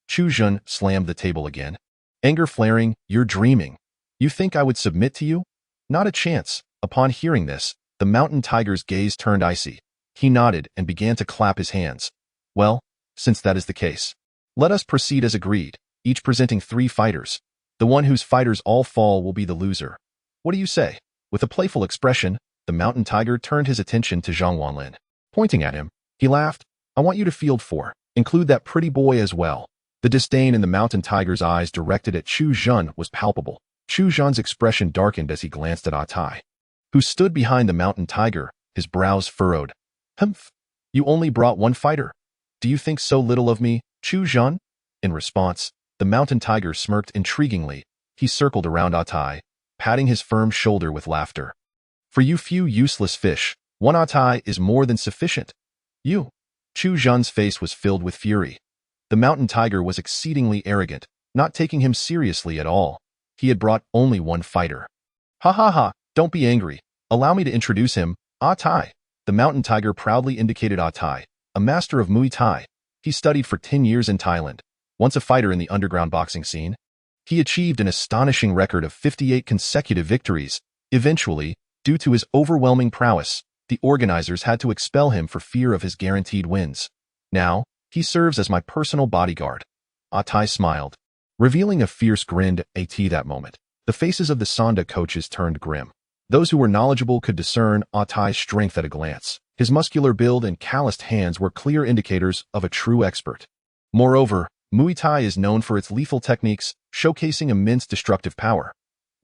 Chu Zhan slammed the table again. Anger flaring. "You're dreaming. You think I would submit to you? Not a chance." Upon hearing this, the Mountain Tiger's gaze turned icy. He nodded and began to clap his hands. "Well, since that is the case, let us proceed as agreed, each presenting 3 fighters. The one whose fighters all fall will be the loser. What do you say?" With a playful expression, the Mountain Tiger turned his attention to Zhang Wanlin. Pointing at him, he laughed. "I want you to field 4. Include that pretty boy as well." The disdain in the Mountain Tiger's eyes directed at Chu Zhan was palpable. Chu Zhan's expression darkened as he glanced at Tai, who stood behind the Mountain Tiger, his brows furrowed. You only brought 1 fighter. Do you think so little of me, Chu Zhan?" In response, the Mountain Tiger smirked intriguingly. He circled around Tai, patting his firm shoulder with laughter. "For you few useless fish, 1 Tai is more than sufficient." "You?" Chu Zhan's face was filled with fury. The Mountain Tiger was exceedingly arrogant, not taking him seriously at all. He had brought only 1 fighter. "Ha ha ha, don't be angry. Allow me to introduce him, Tai." The Mountain Tiger proudly indicated Tai, a master of Muay Thai. He studied for 10 years in Thailand. Once a fighter in the underground boxing scene, he achieved an astonishing record of 58 consecutive victories. Eventually, due to his overwhelming prowess, the organizers had to expel him for fear of his guaranteed wins. Now, he serves as my personal bodyguard. Tai smiled, revealing a fierce grin at that moment. The faces of the Sonda coaches turned grim. Those who were knowledgeable could discern Tai's strength at a glance. His muscular build and calloused hands were clear indicators of a true expert. Moreover, Muay Thai is known for its lethal techniques, showcasing immense destructive power.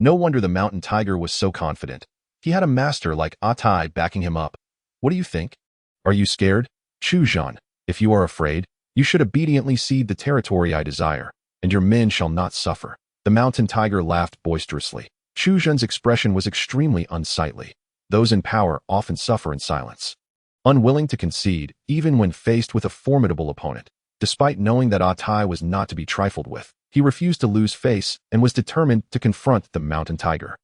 No wonder the Mountain Tiger was so confident. He had a master like Tai backing him up. What do you think? Are you scared? Chu Zhan, if you are afraid, you should obediently cede the territory I desire, and your men shall not suffer. The Mountain Tiger laughed boisterously. Chu Zhan's expression was extremely unsightly. Those in power often suffer in silence, unwilling to concede even when faced with a formidable opponent. Despite knowing that Tai was not to be trifled with, he refused to lose face and was determined to confront the Mountain Tiger.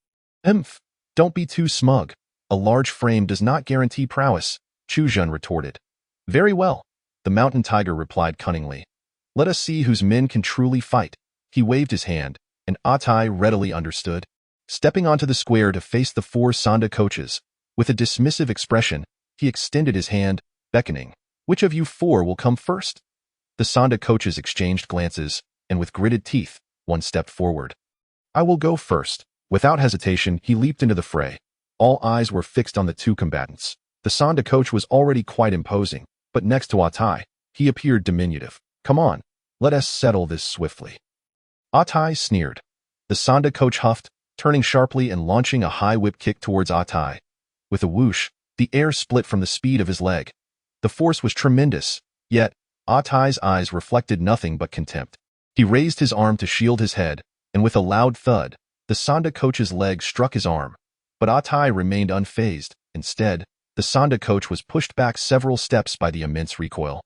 Don't be too smug. A large frame does not guarantee prowess, Chu Zhan retorted. Very well, the Mountain Tiger replied cunningly. Let us see whose men can truly fight. He waved his hand, and Atai readily understood. Stepping onto the square to face the 4 Sanda coaches, with a dismissive expression, he extended his hand, beckoning. Which of you 4 will come first? The Sanda coaches exchanged glances, and with gritted teeth, one stepped forward. I will go first. Without hesitation, he leaped into the fray. All eyes were fixed on the 2 combatants. The Sanda coach was already quite imposing, but next to Atai, he appeared diminutive. Come on, let us settle this swiftly. Atai sneered. The Sanda coach huffed, turning sharply and launching a high whip kick towards Atai. With a whoosh, the air split from the speed of his leg. The force was tremendous, yet Atai's eyes reflected nothing but contempt. He raised his arm to shield his head, and with a loud thud, the Sanda coach's leg struck his arm. But Atai remained unfazed. Instead, the Sanda coach was pushed back several steps by the immense recoil.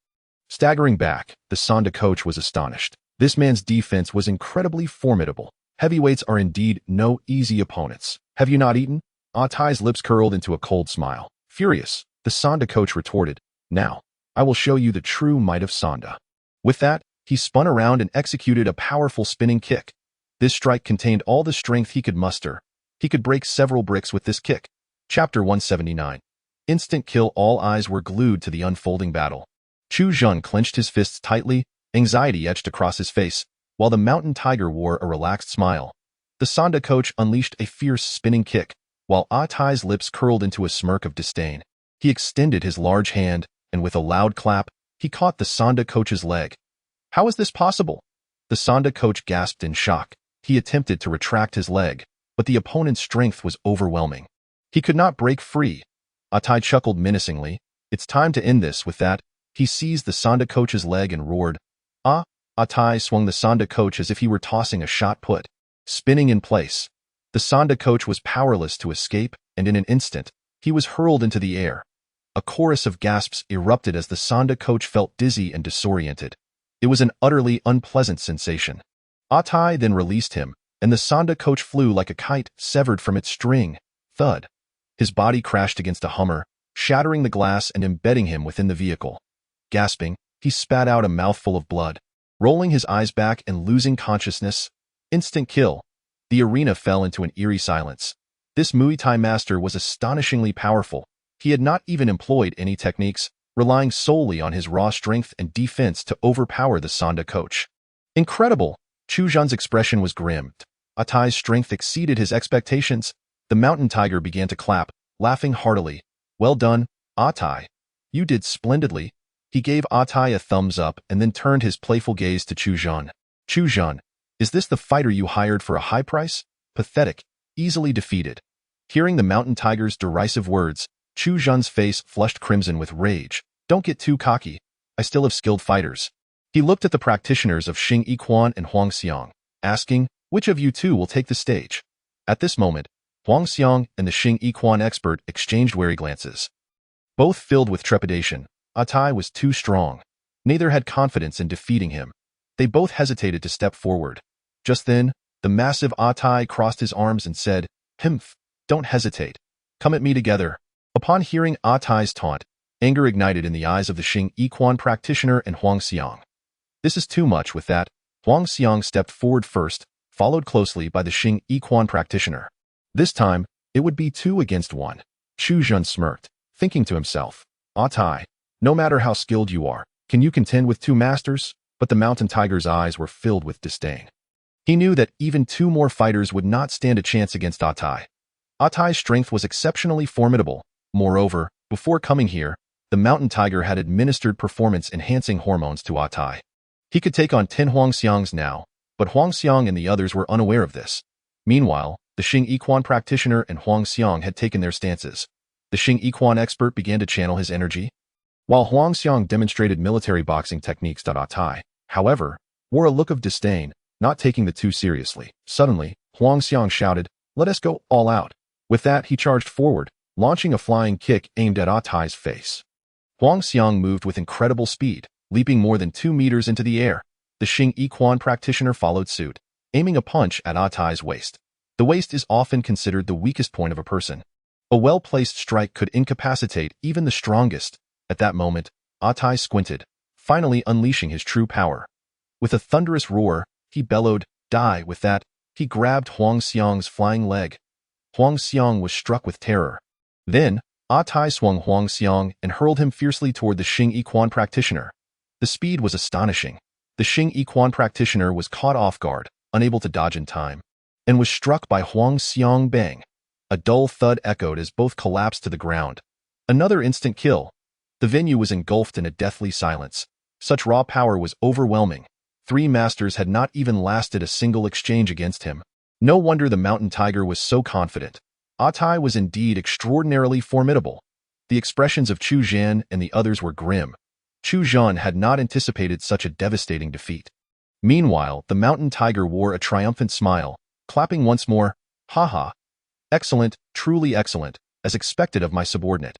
Staggering back, the Sanda coach was astonished. This man's defense was incredibly formidable. Heavyweights are indeed no easy opponents. Have you not eaten? Atai's lips curled into a cold smile. Furious, the Sanda coach retorted, Now, I will show you the true might of Sanda. With that, he spun around and executed a powerful spinning kick. This strike contained all the strength he could muster. He could break several bricks with this kick. Chapter 179. Instant kill. All eyes were glued to the unfolding battle. Chu Jun clenched his fists tightly, anxiety etched across his face, while the mountain tiger wore a relaxed smile. The Sanda coach unleashed a fierce spinning kick, while Atai's lips curled into a smirk of disdain. He extended his large hand, and with a loud clap, he caught the Sanda coach's leg. How is this possible? The Sanda coach gasped in shock. He attempted to retract his leg, but the opponent's strength was overwhelming. He could not break free. Atai chuckled menacingly. It's time to end this. With that, he seized the Sanda coach's leg and roared. Ah! Atai swung the Sanda coach as if he were tossing a shot put, spinning in place. The Sanda coach was powerless to escape, and in an instant, he was hurled into the air. A chorus of gasps erupted as the Sanda coach felt dizzy and disoriented. It was an utterly unpleasant sensation. Atai then released him, and the Sanda coach flew like a kite severed from its string. Thud. His body crashed against a Hummer, shattering the glass and embedding him within the vehicle. Gasping, he spat out a mouthful of blood, rolling his eyes back and losing consciousness. Instant kill. The arena fell into an eerie silence. This Muay Thai master was astonishingly powerful. He had not even employed any techniques, relying solely on his raw strength and defense to overpower the Sanda coach. Incredible! Chu Jun's expression was grim. Atai's strength exceeded his expectations. The mountain tiger began to clap, laughing heartily. Well done, Atai. You did splendidly. He gave Atai a thumbs up and then turned his playful gaze to Chu Jun. Chu Jun, is this the fighter you hired for a high price? Pathetic, easily defeated. Hearing the mountain tiger's derisive words, Chu Jun's face flushed crimson with rage. Don't get too cocky. I still have skilled fighters. He looked at the practitioners of Xing Yiquan and Huang Xiang, asking, which of you 2 will take the stage? At this moment, Huang Xiang and the Xing Yiquan expert exchanged wary glances. Both filled with trepidation. Atai was too strong. Neither had confidence in defeating him. They both hesitated to step forward. Just then, the massive Atai crossed his arms and said, Himph, don't hesitate. Come at me together. Upon hearing Atai's taunt, anger ignited in the eyes of the Xing Yiquan practitioner and Huang Xiang. This is too much. With that, Huang Xiang stepped forward first, followed closely by the Xing Yiquan practitioner. This time, it would be 2 against 1. Chu Jun smirked, thinking to himself, Atai, no matter how skilled you are, can you contend with 2 masters? But the mountain tiger's eyes were filled with disdain. He knew that even 2 more fighters would not stand a chance against Atai. Atai's strength was exceptionally formidable. Moreover, before coming here, the mountain tiger had administered performance-enhancing hormones to Atai. He could take on 10 Huang Xiangs now, but Huang Xiang and the others were unaware of this. Meanwhile, the Xing Yiquan practitioner and Huang Xiang had taken their stances. The Xing Yiquan expert began to channel his energy, while Huang Xiang demonstrated military boxing techniques. Atai, however, wore a look of disdain, not taking the 2 seriously. Suddenly, Huang Xiang shouted, Let us go all out. With that, he charged forward, launching a flying kick aimed at Atai's face. Huang Xiang moved with incredible speed, leaping more than 2 meters into the air. The Xing Yiquan practitioner followed suit, aiming a punch at Atai's waist. The waist is often considered the weakest point of a person. A well-placed strike could incapacitate even the strongest. At that moment, Atai squinted, finally unleashing his true power. With a thunderous roar, he bellowed, Die. With that, he grabbed Huang Xiang's flying leg. Huang Xiang was struck with terror. Then, Tai swung Huang Xiang and hurled him fiercely toward the Xing Yiquan practitioner. The speed was astonishing. The Xing Yiquan practitioner was caught off guard, unable to dodge in time, and was struck by Huang Xiang. Bang! A dull thud echoed as both collapsed to the ground. Another instant kill. The venue was engulfed in a deathly silence. Such raw power was overwhelming. Three masters had not even lasted a single exchange against him. No wonder the mountain tiger was so confident. Tai was indeed extraordinarily formidable. The expressions of Chu Zhan and the others were grim. Chu Zhan had not anticipated such a devastating defeat. Meanwhile, the mountain tiger wore a triumphant smile, clapping once more. Ha ha. Excellent, truly excellent, as expected of my subordinate.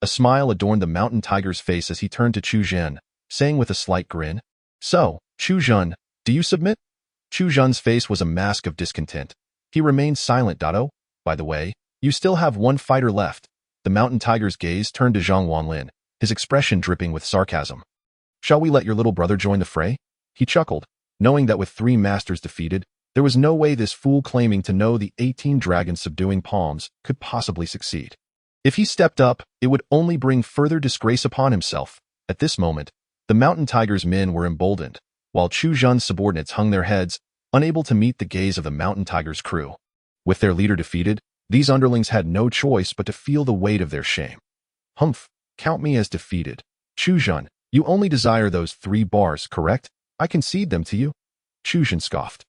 A smile adorned the mountain tiger's face as he turned to Chu Zhan, saying with a slight grin, So, Chu Zhan, do you submit? Chu Zhan's face was a mask of discontent. He remained silent. Oh, by the way, you still have one fighter left. The mountain tiger's gaze turned to Zhang Wanlin, his expression dripping with sarcasm. Shall we let your little brother join the fray? He chuckled, knowing that with 3 masters defeated, there was no way this fool claiming to know the 18 Dragon Subduing Palms could possibly succeed. If he stepped up, it would only bring further disgrace upon himself. At this moment, the mountain tiger's men were emboldened, while Chu Zhan's subordinates hung their heads, unable to meet the gaze of the mountain tiger's crew. With their leader defeated, these underlings had no choice but to feel the weight of their shame. Humph, count me as defeated. Chu Zhan, you only desire those 3 bars, correct? I concede them to you. Chu Zhan scoffed.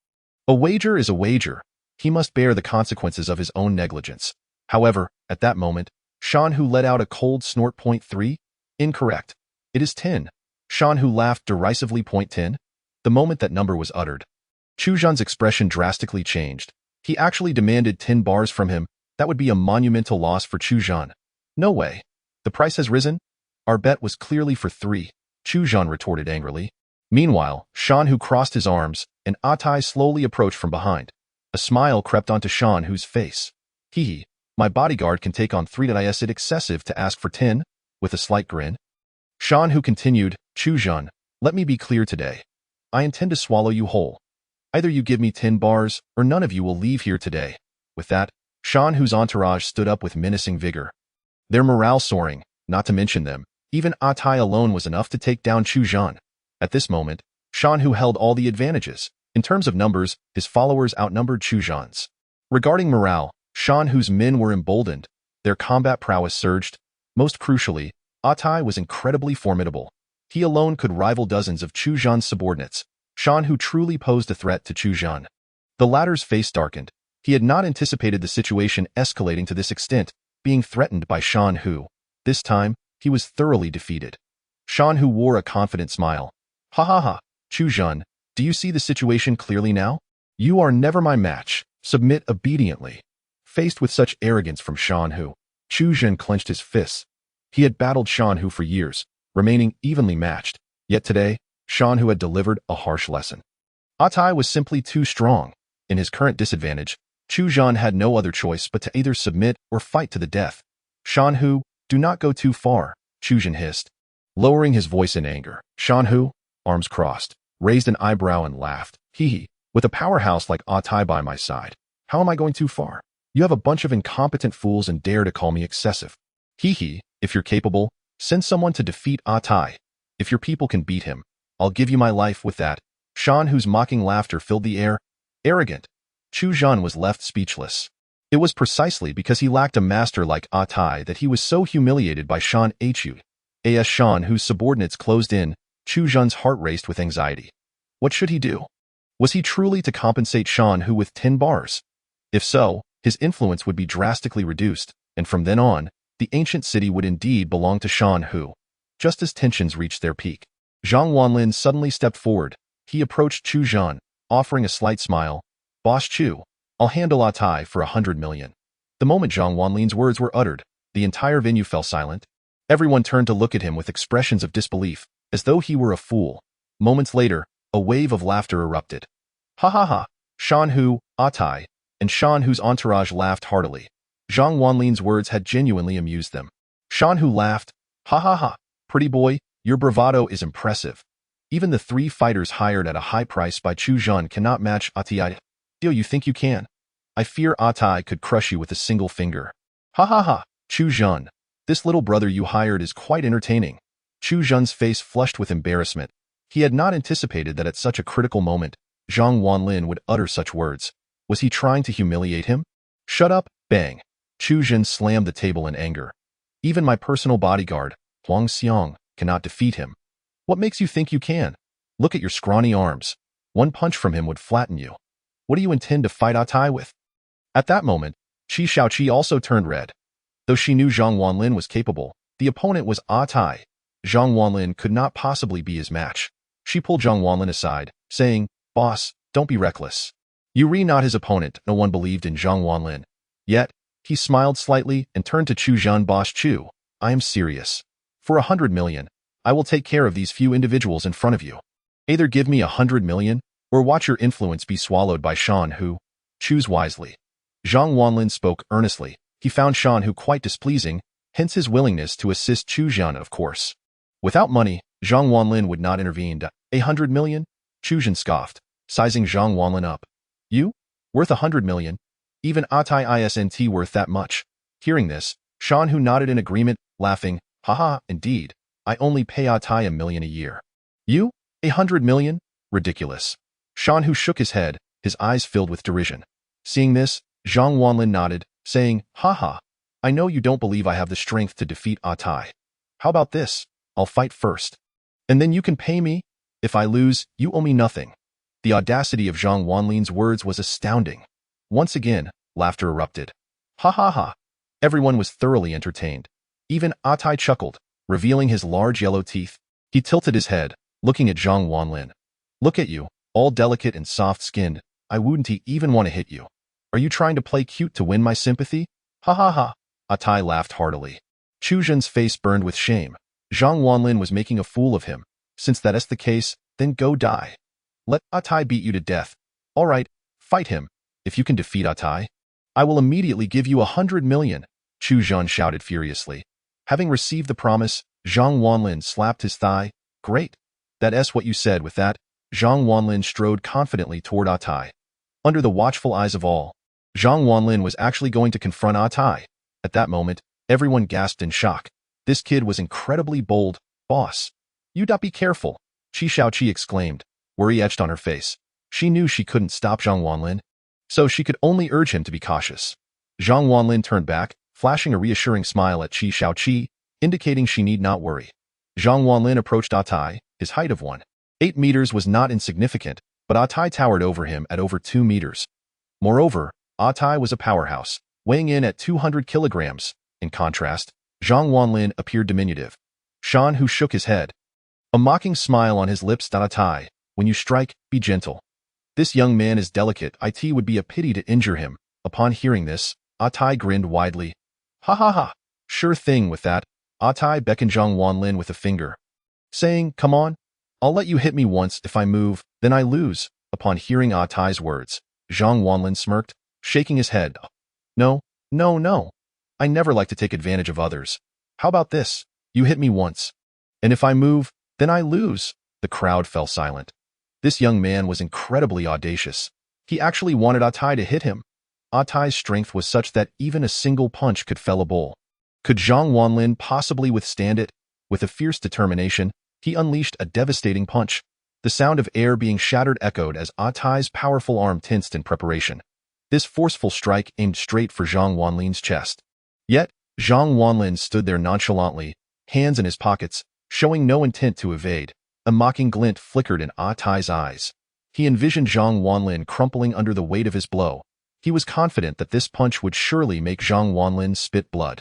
A wager is a wager. He must bear the consequences of his own negligence. However, at that moment, Shan Hu let out a cold snort. 3? Incorrect. It is 10. Shan Hu laughed derisively. 10? The moment that number was uttered, Chu Zhan's expression drastically changed. He actually demanded 10 bars from him. That would be a monumental loss for Chu Zhan. No way. The price has risen? Our bet was clearly for 3, Chu Zhan retorted angrily. Meanwhile, Shan Hu crossed his arms, and Tai slowly approached from behind. A smile crept onto Shan Hu's face. Hee, my bodyguard can take on 3. Is it excessive to ask for 10? With a slight grin. Shan Hu continued, Chu Zhan, let me be clear today. I intend to swallow you whole. Either you give me 10 bars, or none of you will leave here today. With that, Shan Hu's entourage stood up with menacing vigor. Their morale soaring, not to mention them. Even Tai alone was enough to take down Chu Zhan. At this moment, Shan Hu held all the advantages. In terms of numbers, his followers outnumbered Chu Zhan's. Regarding morale, Shan Hu's men were emboldened. Their combat prowess surged. Most crucially, Tai was incredibly formidable. He alone could rival dozens of Chu Zhan's subordinates. Shan Hu truly posed a threat to Chu Zhan. The latter's face darkened. He had not anticipated the situation escalating to this extent, being threatened by Shan Hu. This time, he was thoroughly defeated. Shan Hu wore a confident smile. Ha ha ha, Chu Zhan, do you see the situation clearly now? You are never my match. Submit obediently. Faced with such arrogance from Shan Hu, Chu Zhan clenched his fists. He had battled Shan Hu for years, remaining evenly matched. Yet today, Shan Hu had delivered a harsh lesson. Tai was simply too strong. In his current disadvantage, Chu Zhan had no other choice but to either submit or fight to the death. Shan Hu, do not go too far, Chu Zhan hissed. Lowering his voice in anger, Shan Hu, arms crossed, raised an eyebrow and laughed. Hee. With a powerhouse like Tai by my side, how am I going too far? You have a bunch of incompetent fools and dare to call me excessive. Hee. If you're capable, send someone to defeat Tai. If your people can beat him, I'll give you my life. With that, Shan Hu's mocking laughter filled the air. Arrogant. Chu Zhan was left speechless. It was precisely because he lacked a master like Tai that he was so humiliated by Shan Hu. As Shan Hu's subordinates closed in, Chu Zhan's heart raced with anxiety. What should he do? Was he truly to compensate Shan Hu with 10 bars? If so, his influence would be drastically reduced, and from then on, the ancient city would indeed belong to Shan Hu. Just as tensions reached their peak, Zhang Wanlin suddenly stepped forward. He approached Chu Zhan, offering a slight smile. Boss Chu, I'll handle Tai for 100 million. The moment Zhang Wanlin's words were uttered, the entire venue fell silent. Everyone turned to look at him with expressions of disbelief, as though he were a fool. Moments later, a wave of laughter erupted. Ha ha ha, Shan Hu, Tai, and Shan Hu's entourage laughed heartily. Zhang Wanlin's words had genuinely amused them. Shan Hu laughed. Ha ha ha, pretty boy, your bravado is impressive. Even the 3 fighters hired at a high price by Chu Zhan cannot match Atai. Do you think you can? I fear Atai could crush you with a single finger. Ha ha ha, Chu Zhan. This little brother you hired is quite entertaining. Chu Zhan's face flushed with embarrassment. He had not anticipated that at such a critical moment, Zhang Wanlin would utter such words. Was he trying to humiliate him? Shut up, bang. Chu Zhan slammed the table in anger. Even my personal bodyguard, Huang Xiang, cannot defeat him. What makes you think you can? Look at your scrawny arms. One punch from him would flatten you. What do you intend to fight Atai with? At that moment, Qi Shaoqi also turned red. Though she knew Zhang Wanlin was capable, the opponent was Atai. Zhang Wanlin could not possibly be his match. She pulled Zhang Wanlin aside, saying, "Boss, don't be reckless." You re not his opponent. No one believed in Zhang Wanlin. Yet, he smiled slightly and turned to Chu Zhan. Boss Chu, I am serious. For 100 million, I will take care of these few individuals in front of you. Either give me 100 million, or watch your influence be swallowed by Shan Hu. Choose wisely. Zhang Wanlin spoke earnestly. He found Shan Hu quite displeasing, hence his willingness to assist Chu Zhan, of course. Without money, Zhang Wanlin would not intervene. 100 million? Chu Zhan scoffed, sizing Zhang Wanlin up. You? Worth 100 million? Even Atai isn't worth that much. Hearing this, Shan Hu nodded in agreement, laughing. Haha, indeed. I only pay Atai 1 million a year. You? 100 million? Ridiculous. Shan Hu shook his head, his eyes filled with derision. Seeing this, Zhang Wanlin nodded, saying, Haha, I know you don't believe I have the strength to defeat Atai. How about this? I'll fight first. And then you can pay me? If I lose, you owe me nothing. The audacity of Zhang Wanlin's words was astounding. Once again, laughter erupted. Ha ha ha. Everyone was thoroughly entertained. Even Atai chuckled, revealing his large yellow teeth. He tilted his head, looking at Zhang Wanlin. Look at you, all delicate and soft-skinned. I wouldn't even want to hit you. Are you trying to play cute to win my sympathy? Ha ha ha. Atai laughed heartily. Chu Zhan's face burned with shame. Zhang Wanlin was making a fool of him. Since that is the case, then go die. Let Atai beat you to death. All right, fight him. If you can defeat Atai, I will immediately give you 100 million, Chu Zhan shouted furiously. Having received the promise, Zhang Wanlin slapped his thigh. Great. That's what you said. With that, Zhang Wanlin strode confidently toward Atai. Under the watchful eyes of all, Zhang Wanlin was actually going to confront Atai. At that moment, everyone gasped in shock. This kid was incredibly bold. Boss. You'd be careful, Qi Shaoqi exclaimed, worry etched on her face. She knew she couldn't stop Zhang Wanlin, so she could only urge him to be cautious. Zhang Wanlin turned back, flashing a reassuring smile at Qi Shaoqi, indicating she need not worry. Zhang Wanlin approached Atai. His height of 1.8 meters was not insignificant, but Atai towered over him at over 2 meters. Moreover, Atai was a powerhouse, weighing in at 200 kilograms. In contrast, Zhang Wanlin appeared diminutive. Shan Hu shook his head. A mocking smile on his lips. Atai, when you strike, be gentle. This young man is delicate. It would be a pity to injure him. Upon hearing this, Atai grinned widely. Ha ha ha. Sure thing. With that, Atai beckoned Zhang Wanlin with a finger, saying, Come on. I'll let you hit me once. If I move, then I lose. Upon hearing Atai's words, Zhang Wanlin smirked, shaking his head. No, no, no. I never like to take advantage of others. How about this? You hit me once. And if I move, then I lose. The crowd fell silent. This young man was incredibly audacious. He actually wanted Atai to hit him. Atai's strength was such that even a single punch could fell a bull. Could Zhang Wanlin possibly withstand it? With a fierce determination, he unleashed a devastating punch. The sound of air being shattered echoed as Atai's powerful arm tensed in preparation. This forceful strike aimed straight for Zhang Wanlin's chest. Yet, Zhang Wanlin stood there nonchalantly, hands in his pockets, showing no intent to evade. A mocking glint flickered in Atai's eyes. He envisioned Zhang Wanlin crumpling under the weight of his blow. He was confident that this punch would surely make Zhang Wanlin spit blood.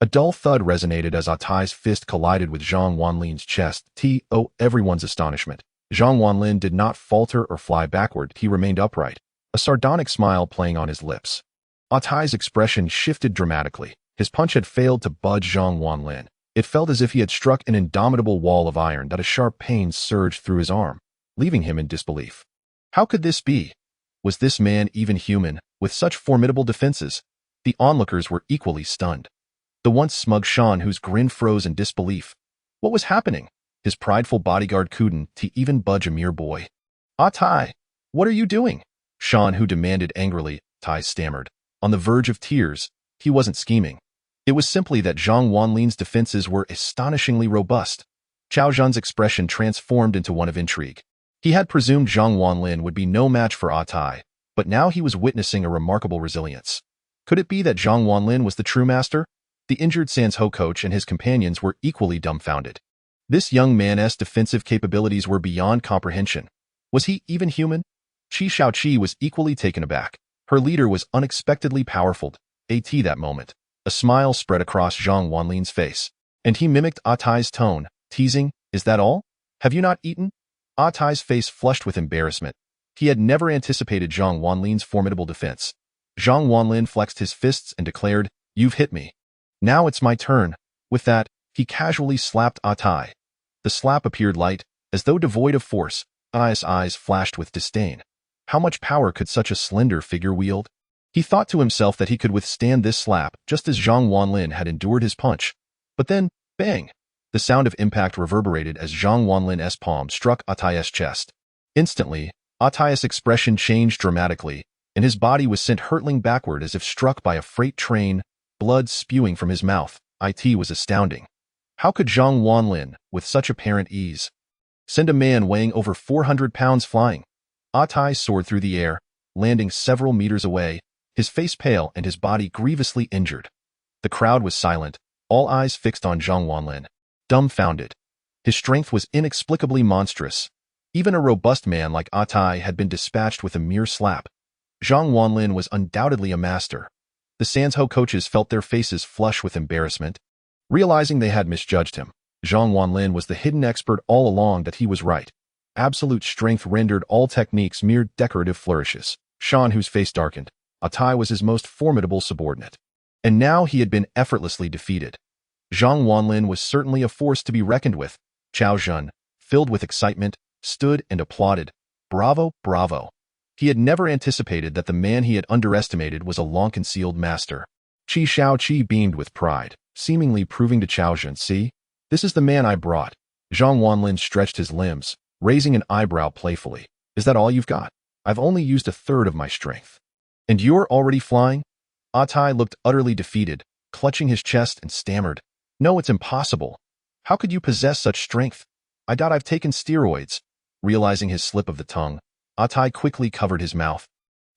A dull thud resonated as Atai's fist collided with Zhang Wanlin's chest. To everyone's astonishment, Zhang Wanlin did not falter or fly backward. He remained upright, a sardonic smile playing on his lips. Atai's expression shifted dramatically. His punch had failed to budge Zhang Wanlin. It felt as if he had struck an indomitable wall of iron. That a sharp pain surged through his arm, leaving him in disbelief. How could this be? Was this man even human, with such formidable defenses? The onlookers were equally stunned. The once smug Shan Hu's grin froze in disbelief. What was happening? his prideful bodyguard couldn't even budge a mere boy. "Ah Tai, what are you doing?" Shan Hu demanded angrily. Tai stammered. On the verge of tears, he wasn't scheming. It was simply that Zhang Wanlin's defenses were astonishingly robust. Qiao Zhan's expression transformed into one of intrigue. He had presumed Zhang Wanlin would be no match for Ah Tai, but now he was witnessing a remarkable resilience. Could it be that Zhang Wanlin was the true master? The injured Sans Ho coach and his companions were equally dumbfounded. This young man's defensive capabilities were beyond comprehension. Was he even human? Qi Shaoqi was equally taken aback. Her leader was unexpectedly powerful. That moment, a smile spread across Zhang Wanlin's face, and he mimicked Ah Tai's tone, teasing, "Is that all? Have you not eaten?" Ah Tai's face flushed with embarrassment. He had never anticipated Zhang Wanlin's formidable defense. Zhang Wanlin flexed his fists and declared, "You've hit me. Now it's my turn." With that, he casually slapped Ah Tai. The slap appeared light, as though devoid of force. Ai's eyes flashed with disdain. How much power could such a slender figure wield? He thought to himself that he could withstand this slap just as Zhang Wanlin had endured his punch. But then, bang! The sound of impact reverberated as Zhang Wanlin's palm struck Ah Tai's chest. Instantly, Ah Tai's expression changed dramatically, and his body was sent hurtling backward as if struck by a freight train, blood spewing from his mouth. It was astounding. How could Zhang Wanlin, with such apparent ease, send a man weighing over 400 pounds flying? Ah Tai soared through the air, landing several meters away, his face pale and his body grievously injured. The crowd was silent, all eyes fixed on Zhang Wanlin. Dumbfounded. His strength was inexplicably monstrous. Even a robust man like Ah Tai had been dispatched with a mere slap. Zhang Wanlin was undoubtedly a master. The Sans Ho coaches felt their faces flush with embarrassment. Realizing they had misjudged him, Zhang Wanlin was the hidden expert all along. That he was right. Absolute strength rendered all techniques mere decorative flourishes. Shan Hu's face darkened. Ah Tai was his most formidable subordinate. And now he had been effortlessly defeated. Zhang Wanlin was certainly a force to be reckoned with. Qiao Zhan, filled with excitement, stood and applauded. Bravo, bravo. He had never anticipated that the man he had underestimated was a long-concealed master. Qi Shaoqi beamed with pride, seemingly proving to Qiao Zhan, "See? This is the man I brought." Zhang Wanlin stretched his limbs, raising an eyebrow playfully. "Is that all you've got? I've only used a third of my strength. And you're already flying?" Ah Tai looked utterly defeated, clutching his chest and stammered, "No, it's impossible. How could you possess such strength? I doubt I've taken steroids." Realizing his slip of the tongue, Ah Tai quickly covered his mouth.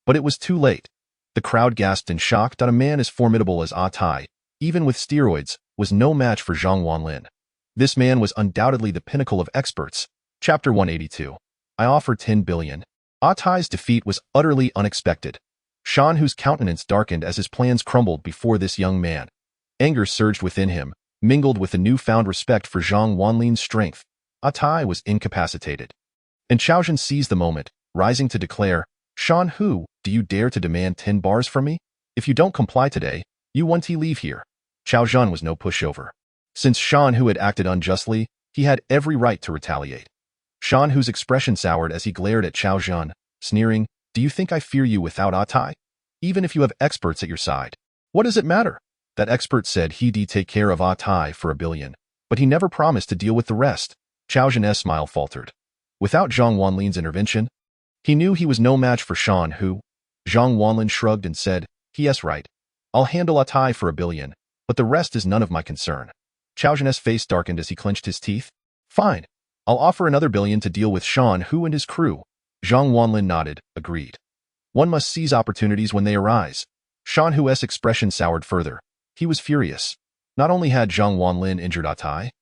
But it was too late. The crowd gasped in shock that a man as formidable as Ah Tai, even with steroids, was no match for Zhang Wanlin. This man was undoubtedly the pinnacle of experts. Chapter 182. I offer 10 billion. Ah Tai's defeat was utterly unexpected. Shan Hu's countenance darkened as his plans crumbled before this young man. Anger surged within him, mingled with the newfound respect for Zhang Wanlin's strength. Ah Tai was incapacitated. And Qiao Zhan seized the moment, rising to declare, "Shan Hu, do you dare to demand 10 bars from me? If you don't comply today, you want to leave here." Qiao Zhan was no pushover. Since Shan Hu had acted unjustly, he had every right to retaliate. Shan Hu's expression soured as he glared at Qiao Zhan, sneering, "Do you think I fear you without Ah Tai? Even if you have experts at your side, what does it matter?" That expert said he'd take care of Ah Tai for 1 billion, but he never promised to deal with the rest. Qiao Zhan's smile faltered. Without Zhang Wanlin's intervention, he knew he was no match for Shan Hu. Zhang Wanlin shrugged and said, "Yes, right. I'll handle Ah Tai for 1 billion, but the rest is none of my concern." Qiao Zhan's face darkened as he clenched his teeth. "Fine. I'll offer another 1 billion to deal with Shan Hu and his crew." Zhang Wanlin nodded, agreed. One must seize opportunities when they arise. Shan Hu's expression soured further. He was furious. Not only had Zhang Wanlin injured Ah Tai,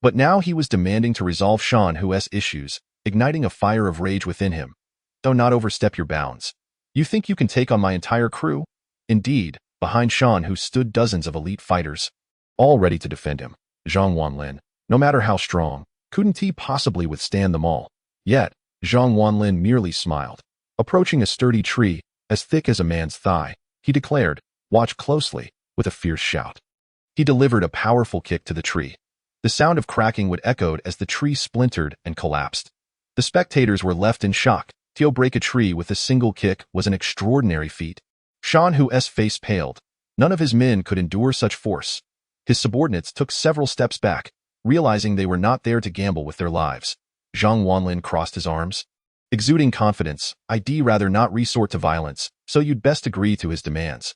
but now he was demanding to resolve Shan Hu's issues, igniting a fire of rage within him. "Do not overstep your bounds. You think you can take on my entire crew?" Indeed, behind Shan Hu stood dozens of elite fighters, all ready to defend him. Zhang Wanlin, no matter how strong, couldn't he possibly withstand them all? Yet, Zhang Wanlin merely smiled. Approaching a sturdy tree, as thick as a man's thigh, he declared, "Watch closely," with a fierce shout. He delivered a powerful kick to the tree. The sound of cracking would echoed as the tree splintered and collapsed. The spectators were left in shock. To break a tree with a single kick was an extraordinary feat. Shan Hu's face paled. None of his men could endure such force. His subordinates took several steps back, realizing they were not there to gamble with their lives. Zhang Wanlin crossed his arms. Exuding confidence, I'd rather not resort to violence, so you'd best agree to his demands.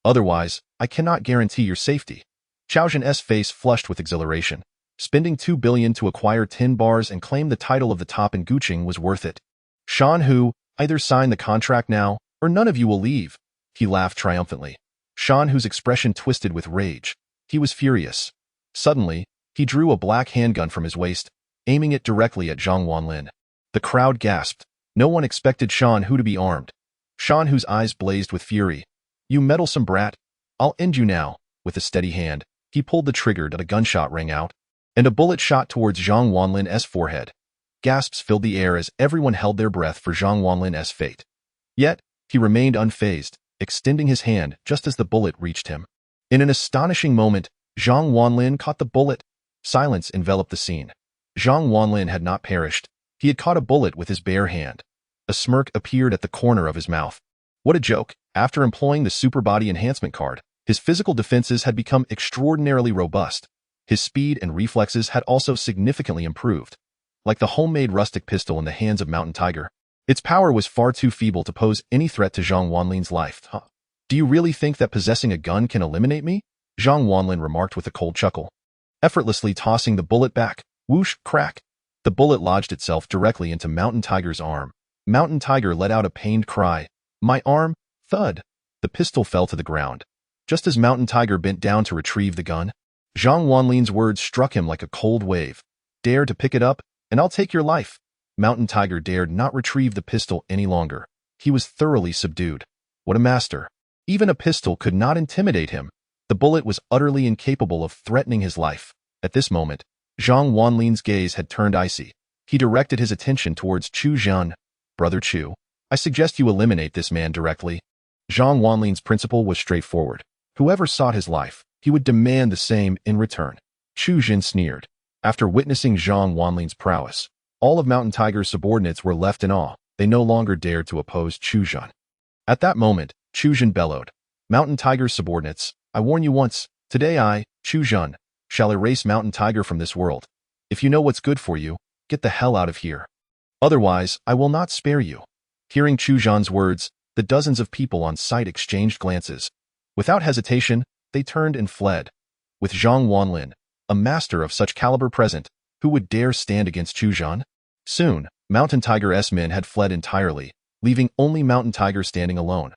Otherwise, I cannot guarantee your safety. Chaozhen's face flushed with exhilaration. Spending 2 billion to acquire 10 bars and claim the title of the top in Guqing was worth it. Shan Hu, either sign the contract now, or none of you will leave. He laughed triumphantly. Shan Hu's expression twisted with rage. He was furious. Suddenly, he drew a black handgun from his waist, aiming it directly at Zhang Wanlin. The crowd gasped. No one expected Shan Hu to be armed. Shan Hu's eyes blazed with fury. You meddlesome brat! I'll end you now. With a steady hand, he pulled the trigger and a gunshot rang out, and a bullet shot towards Zhang Wanlin's forehead. Gasps filled the air as everyone held their breath for Zhang Wanlin's fate. Yet, he remained unfazed, extending his hand just as the bullet reached him. In an astonishing moment, Zhang Wanlin caught the bullet. Silence enveloped the scene. Zhang Wanlin had not perished. He had caught a bullet with his bare hand. A smirk appeared at the corner of his mouth. What a joke! After employing the super body enhancement card, his physical defenses had become extraordinarily robust. His speed and reflexes had also significantly improved. Like the homemade rustic pistol in the hands of Mountain Tiger, its power was far too feeble to pose any threat to Zhang Wanlin's life. Do you really think that possessing a gun can eliminate me? Zhang Wanlin remarked with a cold chuckle. Effortlessly tossing the bullet back, whoosh, crack. The bullet lodged itself directly into Mountain Tiger's arm. Mountain Tiger let out a pained cry. My arm! Thud! The pistol fell to the ground. Just as Mountain Tiger bent down to retrieve the gun, Zhang Wanlin's words struck him like a cold wave. Dare to pick it up, and I'll take your life. Mountain Tiger dared not retrieve the pistol any longer. He was thoroughly subdued. What a master. Even a pistol could not intimidate him. The bullet was utterly incapable of threatening his life. At this moment, Zhang Wanlin's gaze had turned icy. He directed his attention towards Chu Zhan. Brother Chu, I suggest you eliminate this man directly. Zhang Wanlin's principle was straightforward. Whoever sought his life, he would demand the same in return. Chu Zhan sneered. After witnessing Zhang Wanlin's prowess, all of Mountain Tiger's subordinates were left in awe. They no longer dared to oppose Chu Zhan. At that moment, Chu Zhan bellowed. Mountain Tiger's subordinates, I warn you once, today I, Chu Zhan, shall erase Mountain Tiger from this world. If you know what's good for you, get the hell out of here. Otherwise, I will not spare you. Hearing Chu Zhan's words, the dozens of people on site exchanged glances. Without hesitation, they turned and fled. With Zhang Wanlin, a master of such caliber present, who would dare stand against Chu Zhan? Soon, Mountain Tiger's men had fled entirely, leaving only Mountain Tiger standing alone.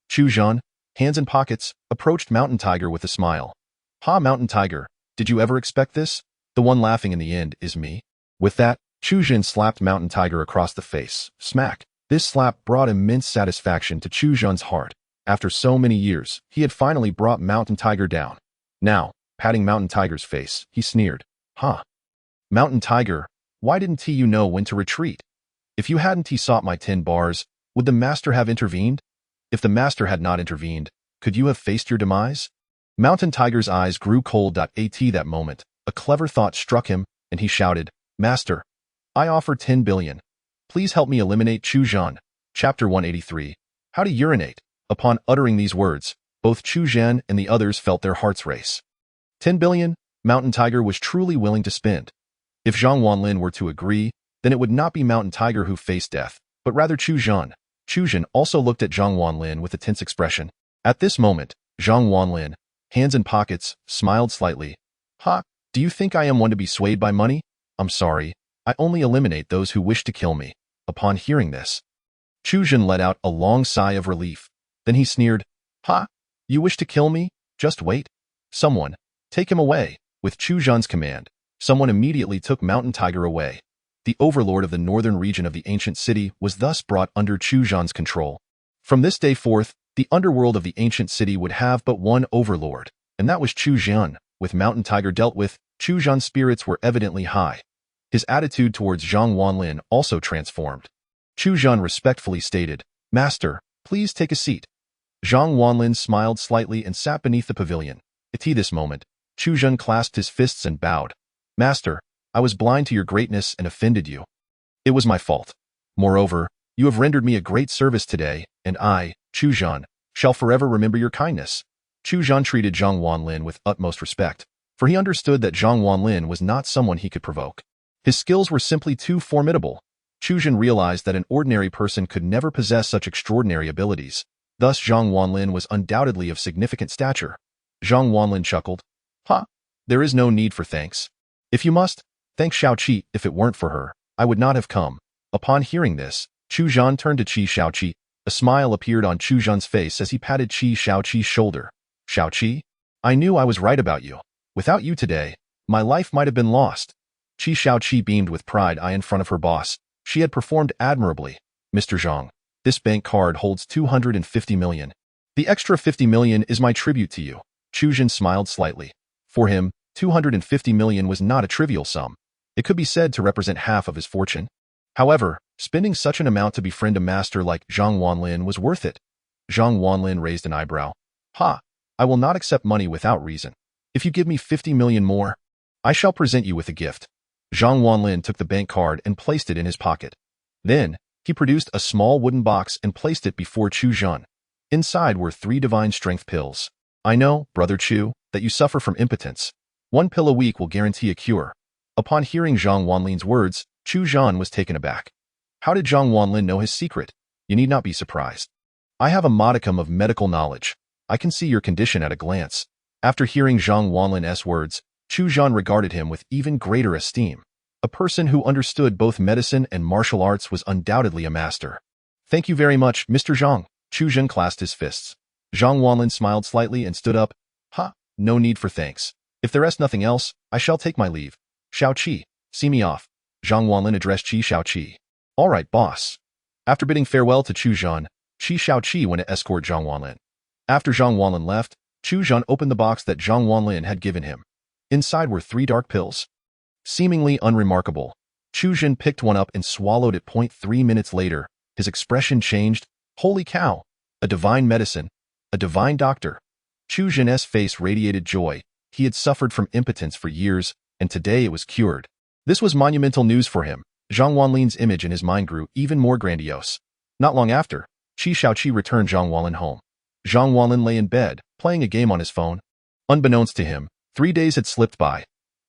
Chu Zhan, hands in pockets, approached Mountain Tiger with a smile. Ha, Mountain Tiger, did you ever expect this? The one laughing in the end is me. With that, Chu Zhan slapped Mountain Tiger across the face. Smack. This slap brought immense satisfaction to Chu Zhan's heart. After so many years, he had finally brought Mountain Tiger down. Now, patting Mountain Tiger's face, he sneered. Huh. Mountain Tiger, why didn't you know when to retreat? If you hadn't sought my 10 bars, would the master have intervened? If the master had not intervened, could you have faced your demise? Mountain Tiger's eyes grew cold. At that moment, a clever thought struck him, and he shouted, Master, I offer 10 billion. Please help me eliminate Chu Zhan. Chapter 183. How to urinate. Upon uttering these words, both Chu Zhan and the others felt their hearts race. 10 billion, Mountain Tiger was truly willing to spend. If Zhang Wanlin were to agree, then it would not be Mountain Tiger who faced death, but rather Chu Zhan. Chu Zhan also looked at Zhang Wanlin with a tense expression. At this moment, Zhang Wanlin, hands in pockets, smiled slightly. Ha, do you think I am one to be swayed by money? I'm sorry, I only eliminate those who wish to kill me. Upon hearing this, Chu Zhan let out a long sigh of relief. Then he sneered, Ha, you wish to kill me? Just wait. Someone, take him away. With Chu Zhan's command, someone immediately took Mountain Tiger away. The overlord of the northern region of the ancient city was thus brought under Chu Zhan's control. From this day forth, the underworld of the ancient city would have but one overlord, and that was Chu Zhan. With Mountain Tiger dealt with, Chu Zhan's spirits were evidently high. His attitude towards Zhang Wanlin also transformed. Chu Zhan respectfully stated, Master, please take a seat. Zhang Wanlin smiled slightly and sat beneath the pavilion. At this moment, Chu Zhan clasped his fists and bowed. Master, I was blind to your greatness and offended you. It was my fault. Moreover, you have rendered me a great service today, and I, Chu Zhan, shall forever remember your kindness. Chu Zhan treated Zhang Wanlin with utmost respect. for he understood that Zhang Wanlin was not someone he could provoke. His skills were simply too formidable. Chu Zhan realized that an ordinary person could never possess such extraordinary abilities. Thus, Zhang Wanlin was undoubtedly of significant stature. Zhang Wanlin chuckled. "Ha! There is no need for thanks. If you must, thank Xiaoqi. If it weren't for her, I would not have come." Upon hearing this, Chu Zhan turned to Qi Xiaoqi. A smile appeared on Chu Zhan's face as he patted Qi Xiaoqi's shoulder. "Xiaoqi, I knew I was right about you. Without you today, my life might have been lost." Qi Xiaoqi beamed with pride in front of her boss. She had performed admirably. "Mr. Zhang, this bank card holds 250 million. The extra 50 million is my tribute to you." Chu Zhan smiled slightly. For him, 250 million was not a trivial sum. It could be said to represent half of his fortune. However, spending such an amount to befriend a master like Zhang Wanlin was worth it. Zhang Wanlin raised an eyebrow. "Ha! I will not accept money without reason. If you give me 50 million more, I shall present you with a gift." Zhang Wanlin took the bank card and placed it in his pocket. Then, he produced a small wooden box and placed it before Chu Zhan. Inside were 3 divine strength pills. "I know, Brother Chu, that you suffer from impotence. 1 pill a week will guarantee a cure." Upon hearing Zhang Wanlin's words, Chu Zhan was taken aback. How did Zhang Wanlin know his secret? You need not be surprised. I have a modicum of medical knowledge. I can see your condition at a glance. After hearing Zhang Wanlin's words, Chu Zhan regarded him with even greater esteem. A person who understood both medicine and martial arts was undoubtedly a master. "Thank you very much, Mr. Zhang." Chu Zhan clasped his fists. Zhang Wanlin smiled slightly and stood up. "Ha, no need for thanks. If there is nothing else, I shall take my leave. Xiaoqi, see me off." Zhang Wanlin addressed Qi Xiaoqi. "All right, boss." After bidding farewell to Chu Zhan, Qi Xiaoqi went to escort Zhang Wanlin. After Zhang Wanlin left, Chu Zhan opened the box that Zhang Wanlin had given him. Inside were 3 dark pills. Seemingly unremarkable, Chu Zhan picked one up and swallowed it. 3 minutes later, his expression changed. "Holy cow! A divine medicine! A divine doctor!" Chu Zhan's face radiated joy. He had suffered from impotence for years, and today it was cured. This was monumental news for him. Zhang Wanlin's image in his mind grew even more grandiose. Not long after, Qi Xiaoqi returned Zhang Wanlin home. Zhang Wanlin lay in bed, playing a game on his phone. Unbeknownst to him, 3 days had slipped by.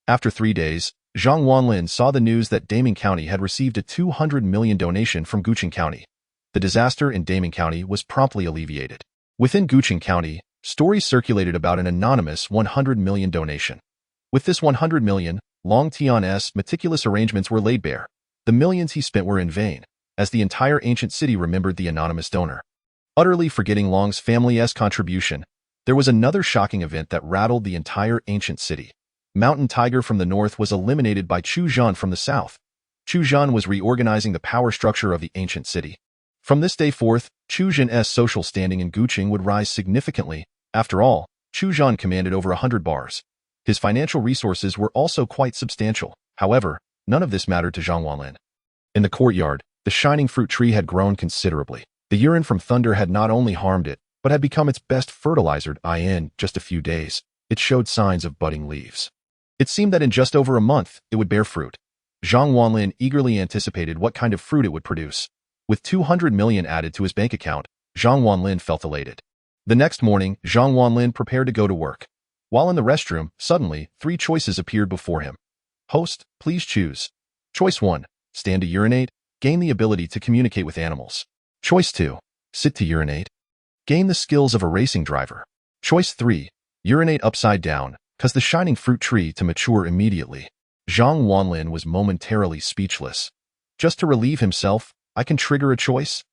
After 3 days, Zhang Wanlin saw the news that Daming County had received a 200 million donation from Guqing County. The disaster in Daming County was promptly alleviated. Within Guqing County, stories circulated about an anonymous 100 million donation. With this 100 million, Yang Tian's meticulous arrangements were laid bare. The millions he spent were in vain, as the entire ancient city remembered the anonymous donor. Utterly forgetting Long's family's contribution, there was another shocking event that rattled the entire ancient city. Mountain Tiger from the north was eliminated by Chu Zhan from the south. Chu Zhan was reorganizing the power structure of the ancient city. From this day forth, Chu Zhan's social standing in Guqing would rise significantly. After all, Chu Zhan commanded over 100 bars. His financial resources were also quite substantial. However, none of this mattered to Zhang Wanlin. In the courtyard, the shining fruit tree had grown considerably. The urine from thunder had not only harmed it, but had become its best fertilizer. In just a few days, it showed signs of budding leaves. It seemed that in just over a month, it would bear fruit. Zhang Wanlin eagerly anticipated what kind of fruit it would produce. With 200 million added to his bank account, Zhang Wanlin felt elated. The next morning, Zhang Wanlin prepared to go to work. While in the restroom, suddenly, 3 choices appeared before him. "Host, please choose." Choice 1. Stand to urinate. Gain the ability to communicate with animals. Choice 2. Sit to urinate. Gain the skills of a racing driver. Choice 3. Urinate upside down, cause the shining fruit tree to mature immediately. Zhang Wanlin was momentarily speechless. Just to relieve himself, I can trigger a choice?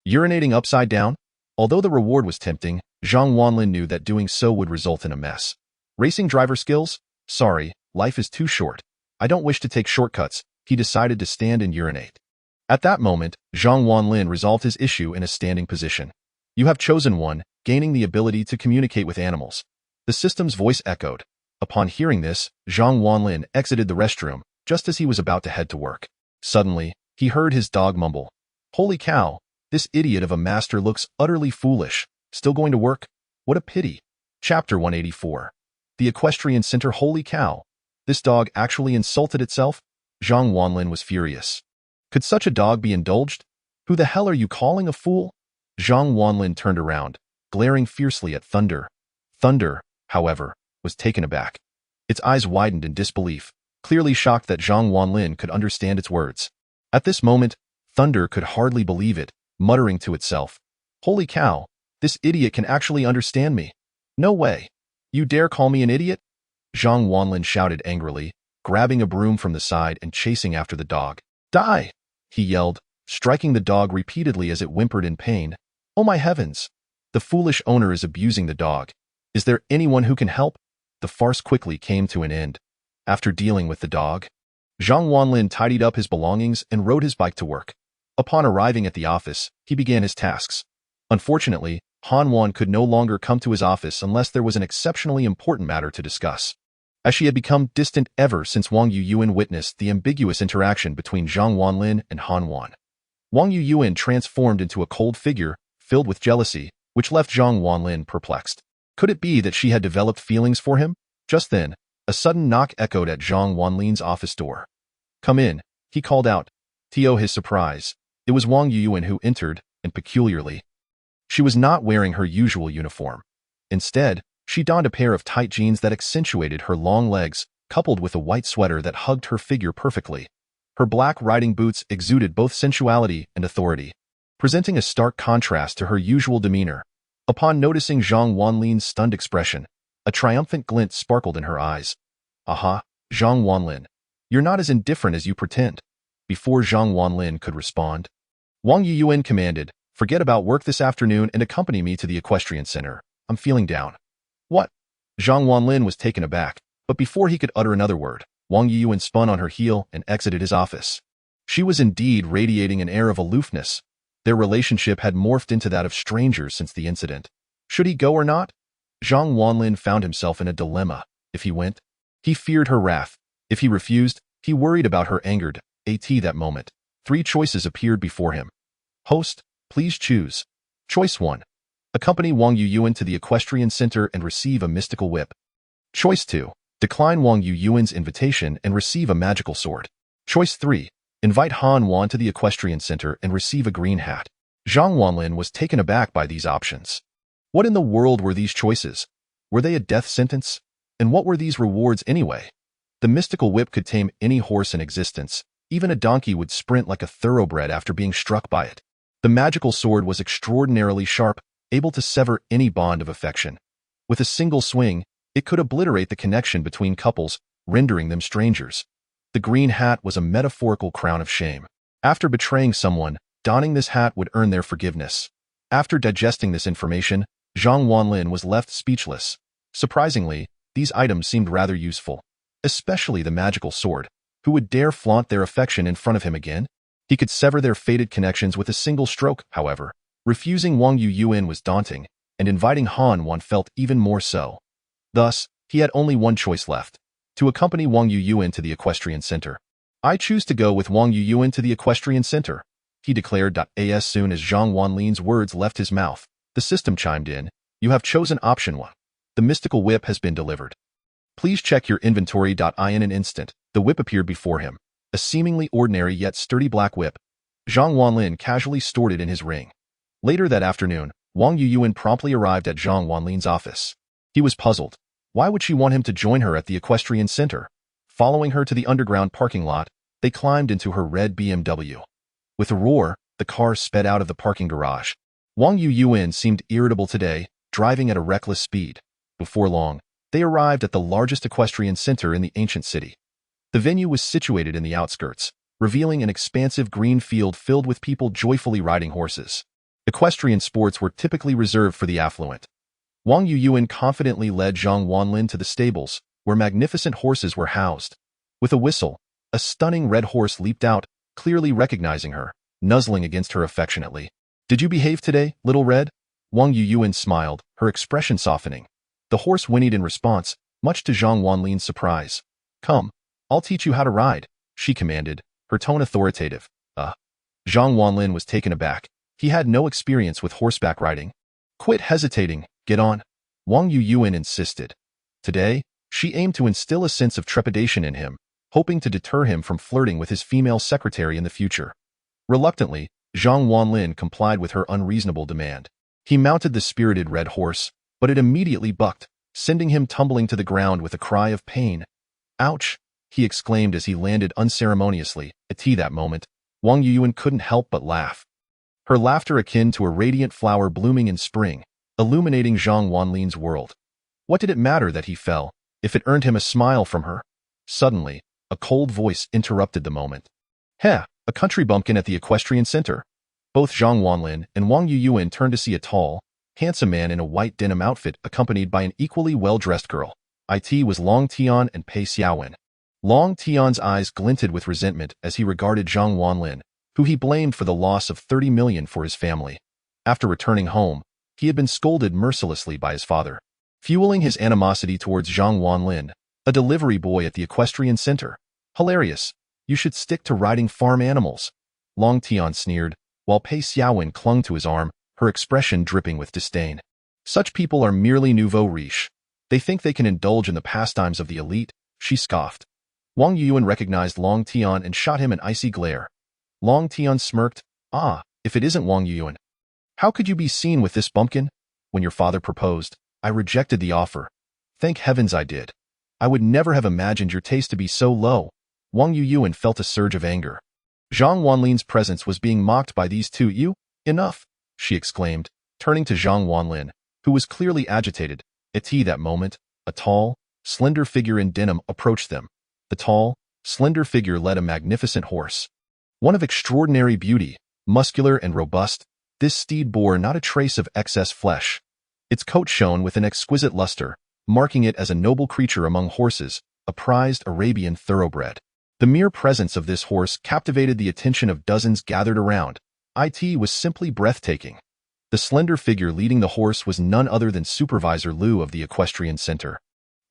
Urinating upside down? Although the reward was tempting, Zhang Wanlin knew that doing so would result in a mess. Racing driver skills? Sorry, life is too short. I don't wish to take shortcuts. He decided to stand and urinate. At that moment, Zhang Wanlin resolved his issue in a standing position. You have chosen 1, gaining the ability to communicate with animals. The system's voice echoed. Upon hearing this, Zhang Wanlin exited the restroom, just as he was about to head to work. Suddenly, he heard his dog mumble. "Holy cow, this idiot of a master looks utterly foolish. Still going to work? What a pity." Chapter 184. The Equestrian Center. Holy cow. This dog actually insulted itself? Zhang Wanlin was furious. Could such a dog be indulged? Who the hell are you calling a fool? Zhang Wanlin turned around, glaring fiercely at Thunder. Thunder, however, was taken aback. Its eyes widened in disbelief, clearly shocked that Zhang Wanlin could understand its words. At this moment, Thunder could hardly believe it, muttering to itself, "Holy cow, this idiot can actually understand me. No way. You dare call me an idiot?" Zhang Wanlin shouted angrily, grabbing a broom from the side and chasing after the dog. "Die!" he yelled, striking the dog repeatedly as it whimpered in pain. "Oh my heavens! The foolish owner is abusing the dog. Is there anyone who can help?" The farce quickly came to an end. After dealing with the dog, Zhang Wanlin tidied up his belongings and rode his bike to work. Upon arriving at the office, he began his tasks. Unfortunately, Han Wan could no longer come to his office unless there was an exceptionally important matter to discuss. As she had become distant ever since Wang Yuyuan witnessed the ambiguous interaction between Zhang Wanlin and Han Wan. Wang Yuyuan transformed into a cold figure, filled with jealousy, which left Zhang Wanlin perplexed. Could it be that she had developed feelings for him? Just then, a sudden knock echoed at Zhang Wanlin's office door. "Come in," he called out. To his surprise, it was Wang Yuyuan who entered, and peculiarly, she was not wearing her usual uniform. Instead, she donned a pair of tight jeans that accentuated her long legs, coupled with a white sweater that hugged her figure perfectly. Her black riding boots exuded both sensuality and authority, presenting a stark contrast to her usual demeanor. Upon noticing Zhang Wanlin's stunned expression, a triumphant glint sparkled in her eyes. "Aha, Zhang Wanlin, you're not as indifferent as you pretend." Before Zhang Wanlin could respond, Wang Yuyuan commanded, "Forget about work this afternoon and accompany me to the equestrian center. I'm feeling down." "What?" Zhang Wanlin was taken aback, but before he could utter another word, Wang Yuyuan spun on her heel and exited his office. She was indeed radiating an air of aloofness. Their relationship had morphed into that of strangers since the incident. Should he go or not? Zhang Wanlin found himself in a dilemma. If he went, he feared her wrath. If he refused, he worried about her angered. That moment, 3 choices appeared before him. "Host, please choose." Choice 1. Accompany Wang Yuyuan to the equestrian center and receive a mystical whip. Choice 2. Decline Wang Yuyuan's invitation and receive a magical sword. Choice 3. Invite Han Wan to the equestrian center and receive a green hat. Zhang Wanlin was taken aback by these options. What in the world were these choices? Were they a death sentence? And what were these rewards anyway? The mystical whip could tame any horse in existence. Even a donkey would sprint like a thoroughbred after being struck by it. The magical sword was extraordinarily sharp, able to sever any bond of affection. With a single swing, it could obliterate the connection between couples, rendering them strangers. The green hat was a metaphorical crown of shame. After betraying someone, donning this hat would earn their forgiveness. After digesting this information, Zhang Wanlin was left speechless. Surprisingly, these items seemed rather useful, especially the magical sword. Who would dare flaunt their affection in front of him again? He could sever their fated connections with a single stroke, however. Refusing Wang Yuyuan was daunting, and inviting Han Wan felt even more so. Thus, he had only one choice left: to accompany Wang Yuyuan to the equestrian center. "I choose to go with Wang Yuyuan to the equestrian center," he declared. As soon as Zhang Wanlin's words left his mouth, the system chimed in. "You have chosen option 1. The mystical whip has been delivered. Please check your inventory." In an instant, the whip appeared before him, a seemingly ordinary yet sturdy black whip. Zhang Wanlin casually stored it in his ring. Later that afternoon, Wang Yuyuan promptly arrived at Zhang Wanlin's office. He was puzzled. Why would she want him to join her at the equestrian center? Following her to the underground parking lot, they climbed into her red BMW. With a roar, the car sped out of the parking garage. Wang Yuyuan seemed irritable today, driving at a reckless speed. Before long, they arrived at the largest equestrian center in the ancient city. The venue was situated in the outskirts, revealing an expansive green field filled with people joyfully riding horses. Equestrian sports were typically reserved for the affluent. Wang Yuyuan confidently led Zhang Wanlin to the stables, where magnificent horses were housed. With a whistle, a stunning red horse leaped out, clearly recognizing her, nuzzling against her affectionately. "Did you behave today, little red?" Wang Yuyuan smiled, her expression softening. The horse whinnied in response, much to Zhang Wanlin's surprise. "Come, I'll teach you how to ride," she commanded, her tone authoritative. Zhang Wanlin was taken aback. He had no experience with horseback riding. "Quit hesitating, get on," Wang Yuyuan insisted. Today, she aimed to instill a sense of trepidation in him, hoping to deter him from flirting with his female secretary in the future. Reluctantly, Zhang Wanlin complied with her unreasonable demand. He mounted the spirited red horse, but it immediately bucked, sending him tumbling to the ground with a cry of pain. "Ouch!" he exclaimed as he landed unceremoniously. At that moment, Wang Yuyuan couldn't help but laugh. Her laughter akin to a radiant flower blooming in spring, illuminating Zhang Wanlin's world. What did it matter that he fell, if it earned him a smile from her? Suddenly, a cold voice interrupted the moment. "Heh, a country bumpkin at the equestrian center." Both Zhang Wanlin and Wang Yuyuan turned to see a tall, handsome man in a white denim outfit accompanied by an equally well-dressed girl. It was Yang Tian and Pei Xiaowen. Yang Tian's eyes glinted with resentment as he regarded Zhang Wanlin, who he blamed for the loss of 30 million for his family. After returning home, he had been scolded mercilessly by his father. Fueling his animosity towards Zhang Wanlin, a delivery boy at the equestrian center. "Hilarious. You should stick to riding farm animals." Yang Tian sneered, while Pei Xiaowen clung to his arm, her expression dripping with disdain. "Such people are merely nouveau riche. They think they can indulge in the pastimes of the elite," she scoffed. Wang Yuyuan recognized Yang Tian and shot him an icy glare. Yang Tian smirked. "Ah, if it isn't Wang Yuyuan. How could you be seen with this bumpkin? When your father proposed, I rejected the offer. Thank heavens I did. I would never have imagined your taste to be so low." Wang Yuyuan felt a surge of anger. Zhang Wanlin's presence was being mocked by these two. Enough," she exclaimed, turning to Zhang Wanlin, who was clearly agitated. At that moment, a tall, slender figure in denim approached them. The tall, slender figure led a magnificent horse. One of extraordinary beauty, muscular and robust, this steed bore not a trace of excess flesh. Its coat shone with an exquisite luster, marking it as a noble creature among horses, a prized Arabian thoroughbred. The mere presence of this horse captivated the attention of dozens gathered around. It was simply breathtaking. The slender figure leading the horse was none other than Supervisor Liu of the equestrian center.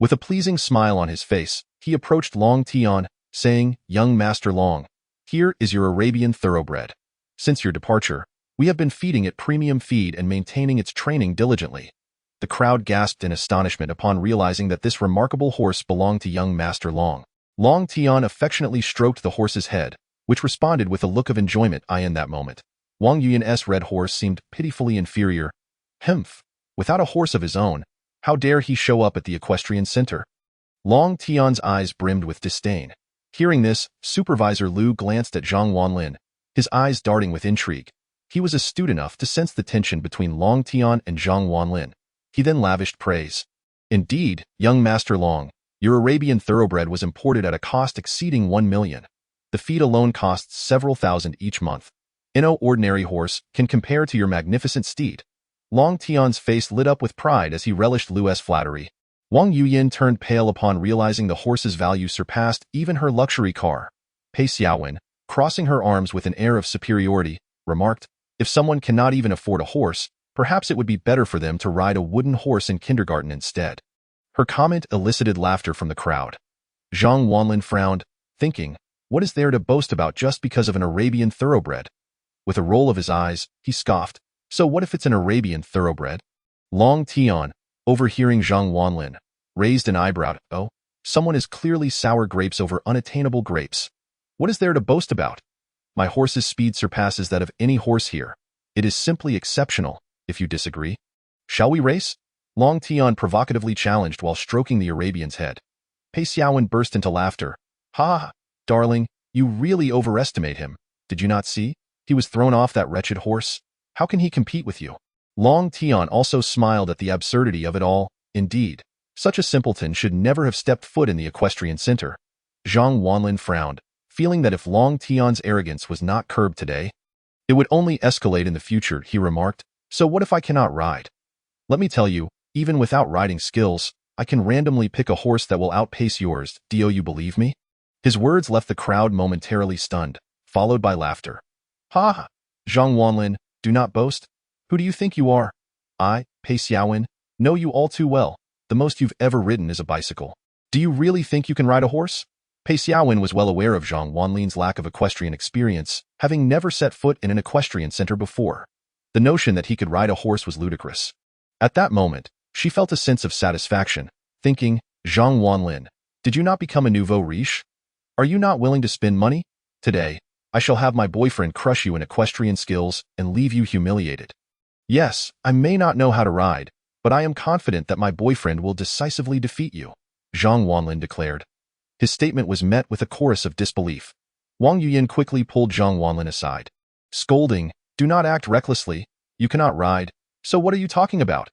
With a pleasing smile on his face, he approached Yang Tian, saying, "Young Master Long, here is your Arabian thoroughbred. Since your departure, we have been feeding it premium feed and maintaining its training diligently." The crowd gasped in astonishment upon realizing that this remarkable horse belonged to young Master Long. Yang Tian affectionately stroked the horse's head, which responded with a look of enjoyment. In that moment, Wang Yuyuan's red horse seemed pitifully inferior. Humph! Without a horse of his own, how dare he show up at the equestrian center? Yang Tian's eyes brimmed with disdain. Hearing this, Supervisor Liu glanced at Zhang Wanlin, his eyes darting with intrigue. He was astute enough to sense the tension between Yang Tian and Zhang Wanlin. He then lavished praise. "Indeed, young Master Long, your Arabian thoroughbred was imported at a cost exceeding 1 million. The feed alone costs several thousand each month. No ordinary horse can compare to your magnificent steed." Yang Tian's face lit up with pride as he relished Liu's flattery. Wang Yuyuan turned pale upon realizing the horse's value surpassed even her luxury car. Pei Xiaowen, crossing her arms with an air of superiority, remarked, "If someone cannot even afford a horse, perhaps it would be better for them to ride a wooden horse in kindergarten instead." Her comment elicited laughter from the crowd. Zhang Wanlin frowned, thinking, what is there to boast about just because of an Arabian thoroughbred? With a roll of his eyes, he scoffed, "So what if it's an Arabian thoroughbred?" Yang Tian, overhearing Zhang Wanlin, raised an eyebrow. "Oh, someone is clearly sour grapes over unattainable grapes. What is there to boast about? My horse's speed surpasses that of any horse here. It is simply exceptional, if you disagree. Shall we race?" Yang Tian provocatively challenged while stroking the Arabian's head. Pei Xiaowen burst into laughter. "Ha! Darling, you really overestimate him. Did you not see? He was thrown off that wretched horse. How can he compete with you?" Yang Tian also smiled at the absurdity of it all. Indeed, such a simpleton should never have stepped foot in the equestrian center. Zhang Wanlin frowned, feeling that if Yang Tian's arrogance was not curbed today, it would only escalate in the future. He remarked, "So what if I cannot ride? Let me tell you, even without riding skills, I can randomly pick a horse that will outpace yours. Do you believe me?" His words left the crowd momentarily stunned, followed by laughter. "Ha ha! Zhang Wanlin, do not boast. Who do you think you are? I, Pei Xiaowen, know you all too well. The most you've ever ridden is a bicycle. Do you really think you can ride a horse?" Pei Xiaowen was well aware of Zhang Wanlin's lack of equestrian experience, having never set foot in an equestrian center before. The notion that he could ride a horse was ludicrous. At that moment, she felt a sense of satisfaction, thinking, "Zhang Wanlin, did you not become a nouveau riche? Are you not willing to spend money? Today, I shall have my boyfriend crush you in equestrian skills and leave you humiliated. Yes, I may not know how to ride, but I am confident that my boyfriend will decisively defeat you," Zhang Wanlin declared. His statement was met with a chorus of disbelief. Wang Yuyin quickly pulled Zhang Wanlin aside, scolding, "Do not act recklessly. You cannot ride. So what are you talking about?"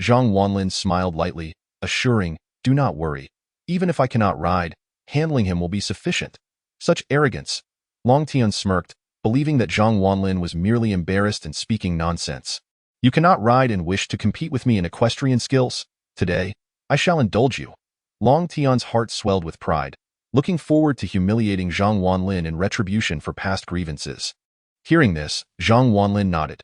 Zhang Wanlin smiled lightly, assuring, "Do not worry. Even if I cannot ride, handling him will be sufficient." Such arrogance. Long Tian smirked, believing that Zhang Wanlin was merely embarrassed and speaking nonsense. "You cannot ride and wish to compete with me in equestrian skills? Today, I shall indulge you." Long Tian's heart swelled with pride, looking forward to humiliating Zhang Wanlin in retribution for past grievances. Hearing this, Zhang Wanlin nodded.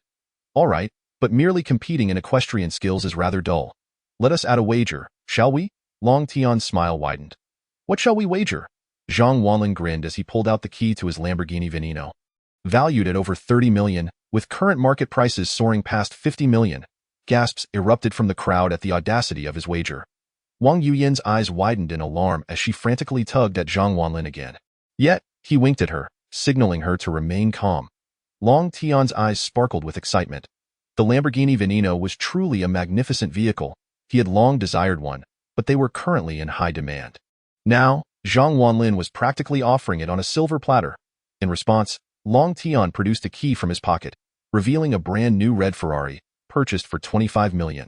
"All right, but merely competing in equestrian skills is rather dull. Let us add a wager, shall we?" Long Tian's smile widened. "What shall we wager?" Zhang Wanlin grinned as he pulled out the key to his Lamborghini Veneno. Valued at over 30 million, with current market prices soaring past 50 million, gasps erupted from the crowd at the audacity of his wager. Wang Yuyin's eyes widened in alarm as she frantically tugged at Zhang Wanlin again. Yet, he winked at her, signaling her to remain calm. Long Tian's eyes sparkled with excitement. The Lamborghini Veneno was truly a magnificent vehicle. He had long desired one, but they were currently in high demand. Now, Zhang Wanlin was practically offering it on a silver platter. In response, Long Tian produced a key from his pocket, revealing a brand new red Ferrari, purchased for 25 million.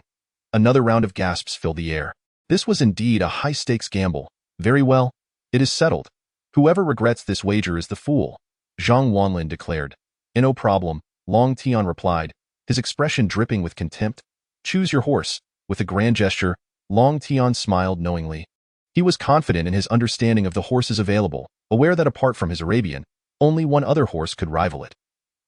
Another round of gasps filled the air. This was indeed a high-stakes gamble. "Very well, it is settled. Whoever regrets this wager is the fool," Zhang Wanlin declared. "No problem," Long Tian replied, his expression dripping with contempt. "Choose your horse." With a grand gesture, Long Tian smiled knowingly. He was confident in his understanding of the horses available, aware that apart from his Arabian, only one other horse could rival it.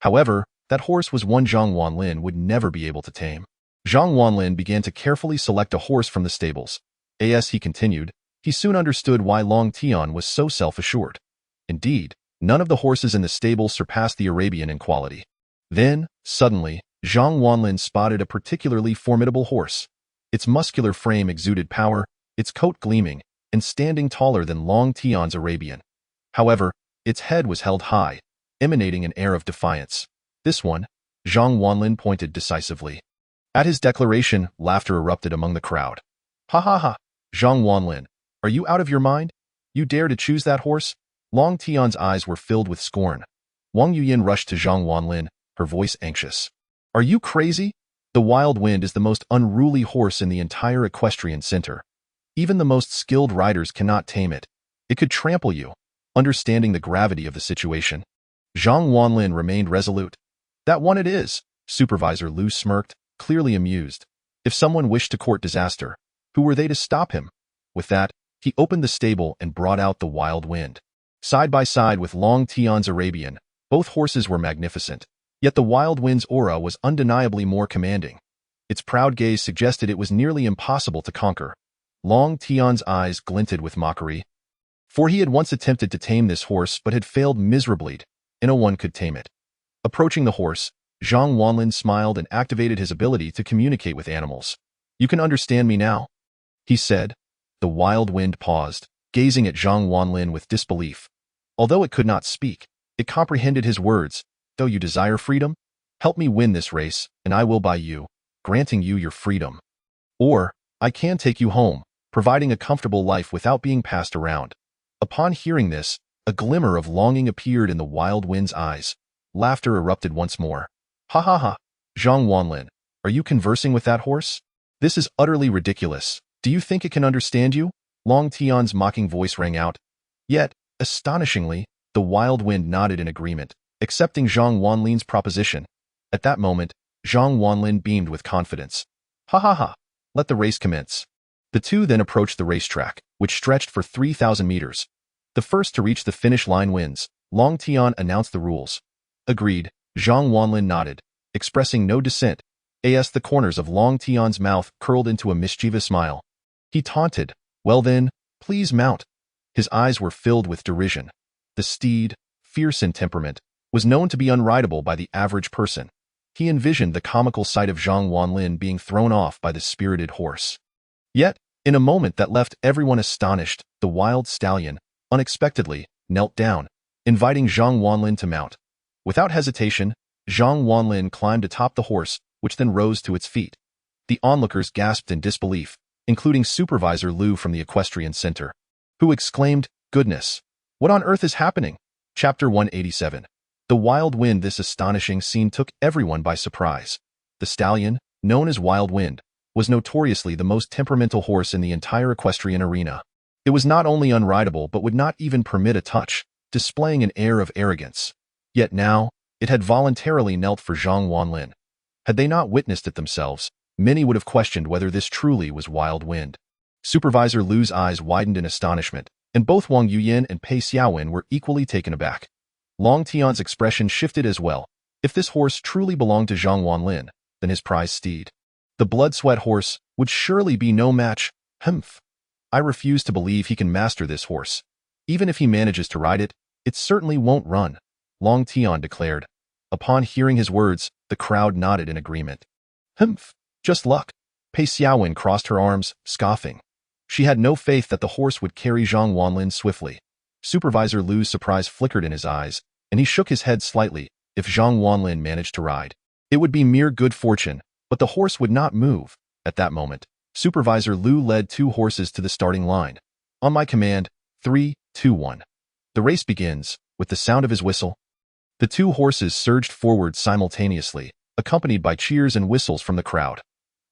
However, that horse was one Zhang Wanlin would never be able to tame. Zhang Wanlin began to carefully select a horse from the stables. As he continued, he soon understood why Long Tian was so self-assured. Indeed, none of the horses in the stables surpassed the Arabian in quality. Then, suddenly, Zhang Wanlin spotted a particularly formidable horse. Its muscular frame exuded power, its coat gleaming, and standing taller than Long Tian's Arabian. However, its head was held high, emanating an air of defiance. "This one," Zhang Wanlin pointed decisively. At his declaration, laughter erupted among the crowd. "Ha ha ha! Zhang Wanlin, are you out of your mind? You dare to choose that horse?" Long Tian's eyes were filled with scorn. Wang Yuyin rushed to Zhang Wanlin, her voice anxious. "Are you crazy? The Wild Wind is the most unruly horse in the entire equestrian center. Even the most skilled riders cannot tame it. It could trample you." Understanding the gravity of the situation, Zhang Wanlin remained resolute. "That one it is," Supervisor Lu smirked, clearly amused. If someone wished to court disaster, who were they to stop him? With that, he opened the stable and brought out the Wild Wind. Side by side with Long Tian's Arabian, both horses were magnificent, yet the Wild Wind's aura was undeniably more commanding. Its proud gaze suggested it was nearly impossible to conquer. Long Tian's eyes glinted with mockery. For he had once attempted to tame this horse but had failed miserably, and no one could tame it. Approaching the horse, Zhang Wanlin smiled and activated his ability to communicate with animals. "You can understand me now," he said. The Wild Wind paused, gazing at Zhang Wanlin with disbelief. Although it could not speak, it comprehended his words. "Though you desire freedom? Help me win this race, and I will buy you, granting you your freedom. Or, I can take you home, providing a comfortable life without being passed around." Upon hearing this, a glimmer of longing appeared in the Wild Wind's eyes. Laughter erupted once more. "Ha ha ha! Zhang Wanlin, are you conversing with that horse? This is utterly ridiculous. Do you think it can understand you?" Long Tian's mocking voice rang out. Yet, astonishingly, the Wild Wind nodded in agreement, accepting Zhang Wanlin's proposition. At that moment, Zhang Wanlin beamed with confidence. "Ha ha ha! Let the race commence." The two then approached the racetrack, which stretched for 3,000 meters. "The first to reach the finish line wins," Long Tian announced the rules. "Agreed," Zhang Wanlin nodded, expressing no dissent. As the corners of Long Tian's mouth curled into a mischievous smile. He taunted, "Well then, please mount." His eyes were filled with derision. The steed, fierce in temperament, was known to be unrideable by the average person. He envisioned the comical sight of Zhang Wanlin being thrown off by the spirited horse. Yet, in a moment that left everyone astonished, the wild stallion, unexpectedly, knelt down, inviting Zhang Wanlin to mount. Without hesitation, Zhang Wanlin climbed atop the horse, which then rose to its feet. The onlookers gasped in disbelief, including Supervisor Liu from the Equestrian Center, who exclaimed, "Goodness! What on earth is happening?" Chapter 187. The Wild Wind. This astonishing scene took everyone by surprise. The stallion, known as Wild Wind, was notoriously the most temperamental horse in the entire equestrian arena. It was not only unrideable but would not even permit a touch, displaying an air of arrogance. Yet now, it had voluntarily knelt for Zhang Wanlin. Had they not witnessed it themselves, many would have questioned whether this truly was Wild Wind. Supervisor Liu's eyes widened in astonishment, and both Wang Yuyin and Pei Xiaowen were equally taken aback. Long Tian's expression shifted as well. If this horse truly belonged to Zhang Wanlin, then his prize steed, the blood-sweat horse, would surely be no match. Humph. I refuse to believe he can master this horse. Even if he manages to ride it, it certainly won't run, Long Tian declared. Upon hearing his words, the crowd nodded in agreement. Humph. Just luck. Pei Xiaowen crossed her arms, scoffing. She had no faith that the horse would carry Zhang Wanlin swiftly. Supervisor Liu's surprise flickered in his eyes, and he shook his head slightly. If Zhang Wanlin managed to ride, it would be mere good fortune, but the horse would not move. At that moment, Supervisor Liu led 2 horses to the starting line. On my command, 3, 2, 1. The race begins. With the sound of his whistle, the 2 horses surged forward simultaneously, accompanied by cheers and whistles from the crowd.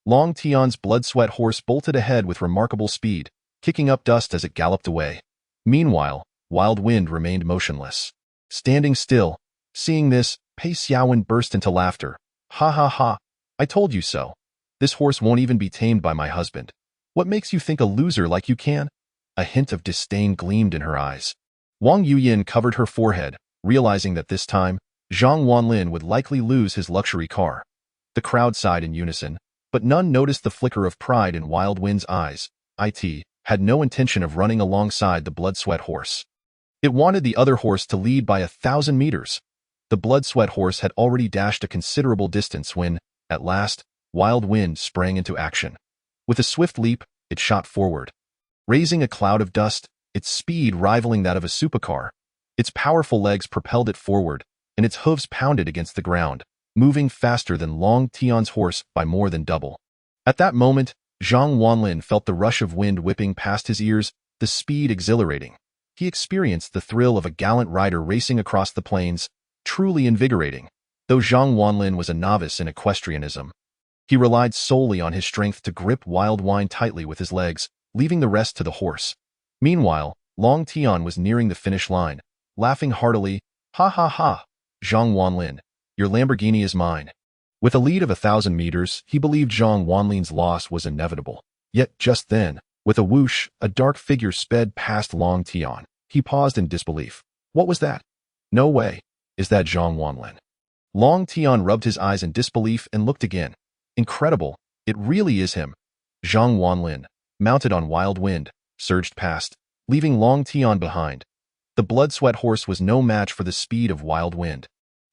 Long Tian's blood-sweat horse bolted ahead with remarkable speed, kicking up dust as it galloped away. Meanwhile, Wild Wind remained motionless, standing still. Seeing this, Pei Xiaowen burst into laughter. Ha ha ha, I told you so. This horse won't even be tamed by my husband. What makes you think a loser like you can? A hint of disdain gleamed in her eyes. Wang Yuyin covered her forehead, realizing that this time, Zhang Wanlin would likely lose his luxury car. The crowd sighed in unison, but none noticed the flicker of pride in Wild Wind's eyes. It had no intention of running alongside the blood-sweat horse. It wanted the other horse to lead by 1,000 meters. The blood-sweat horse had already dashed a considerable distance when, at last, Wild Wind sprang into action. With a swift leap, it shot forward, raising a cloud of dust, its speed rivaling that of a supercar. Its powerful legs propelled it forward, and its hooves pounded against the ground, moving faster than Long Tian's horse by more than double. At that moment, Zhang Wanlin felt the rush of wind whipping past his ears, the speed exhilarating. He experienced the thrill of a gallant rider racing across the plains, truly invigorating. Though Zhang Wanlin was a novice in equestrianism, he relied solely on his strength to grip Wild Wind tightly with his legs, leaving the rest to the horse. Meanwhile, Long Tian was nearing the finish line, laughing heartily. Ha ha ha, Zhang Wanlin, your Lamborghini is mine. With a lead of 1,000 meters, he believed Zhang Wanlin's loss was inevitable. Yet just then, with a whoosh, a dark figure sped past Long Tian. He paused in disbelief. What was that? No way. Is that Zhang Wanlin? Long Tian rubbed his eyes in disbelief and looked again. Incredible. It really is him. Zhang Wanlin, mounted on Wild Wind, surged past, leaving Long Tian behind. The blood-sweat horse was no match for the speed of Wild Wind.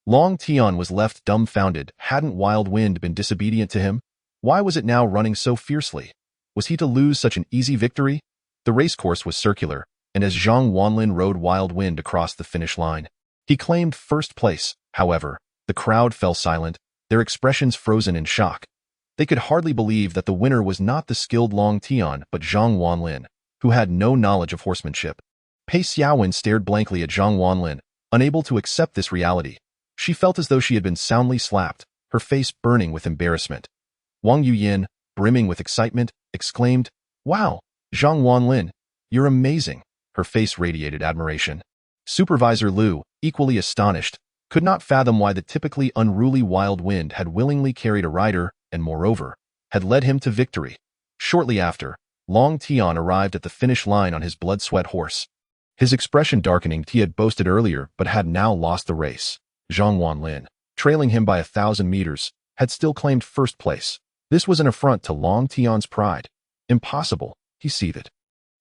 Long Tian was left dumbfounded. Hadn't Wild Wind been disobedient to him? Why was it now running so fiercely? Was he to lose such an easy victory? The racecourse was circular, and as Zhang Wanlin rode Wild Wind across the finish line, he claimed first place. However, the crowd fell silent, their expressions frozen in shock. They could hardly believe that the winner was not the skilled Long Tian but Zhang Wanlin, who had no knowledge of horsemanship. Pei Xiaowen stared blankly at Zhang Wanlin, unable to accept this reality. She felt as though she had been soundly slapped, her face burning with embarrassment. Wang Yuyin, brimming with excitement, exclaimed, "Wow, Zhang Wanlin, you're amazing." Her face radiated admiration. Supervisor Liu, equally astonished, could not fathom why the typically unruly Wild Wind had willingly carried a rider and, moreover, had led him to victory. Shortly after, Long Tian arrived at the finish line on his blood-sweat horse. His expression darkening. He had boasted earlier but had now lost the race. Zhang Wanlin, trailing him by 1,000 meters, had still claimed first place. This was an affront to Long Tian's pride. Impossible, he seethed.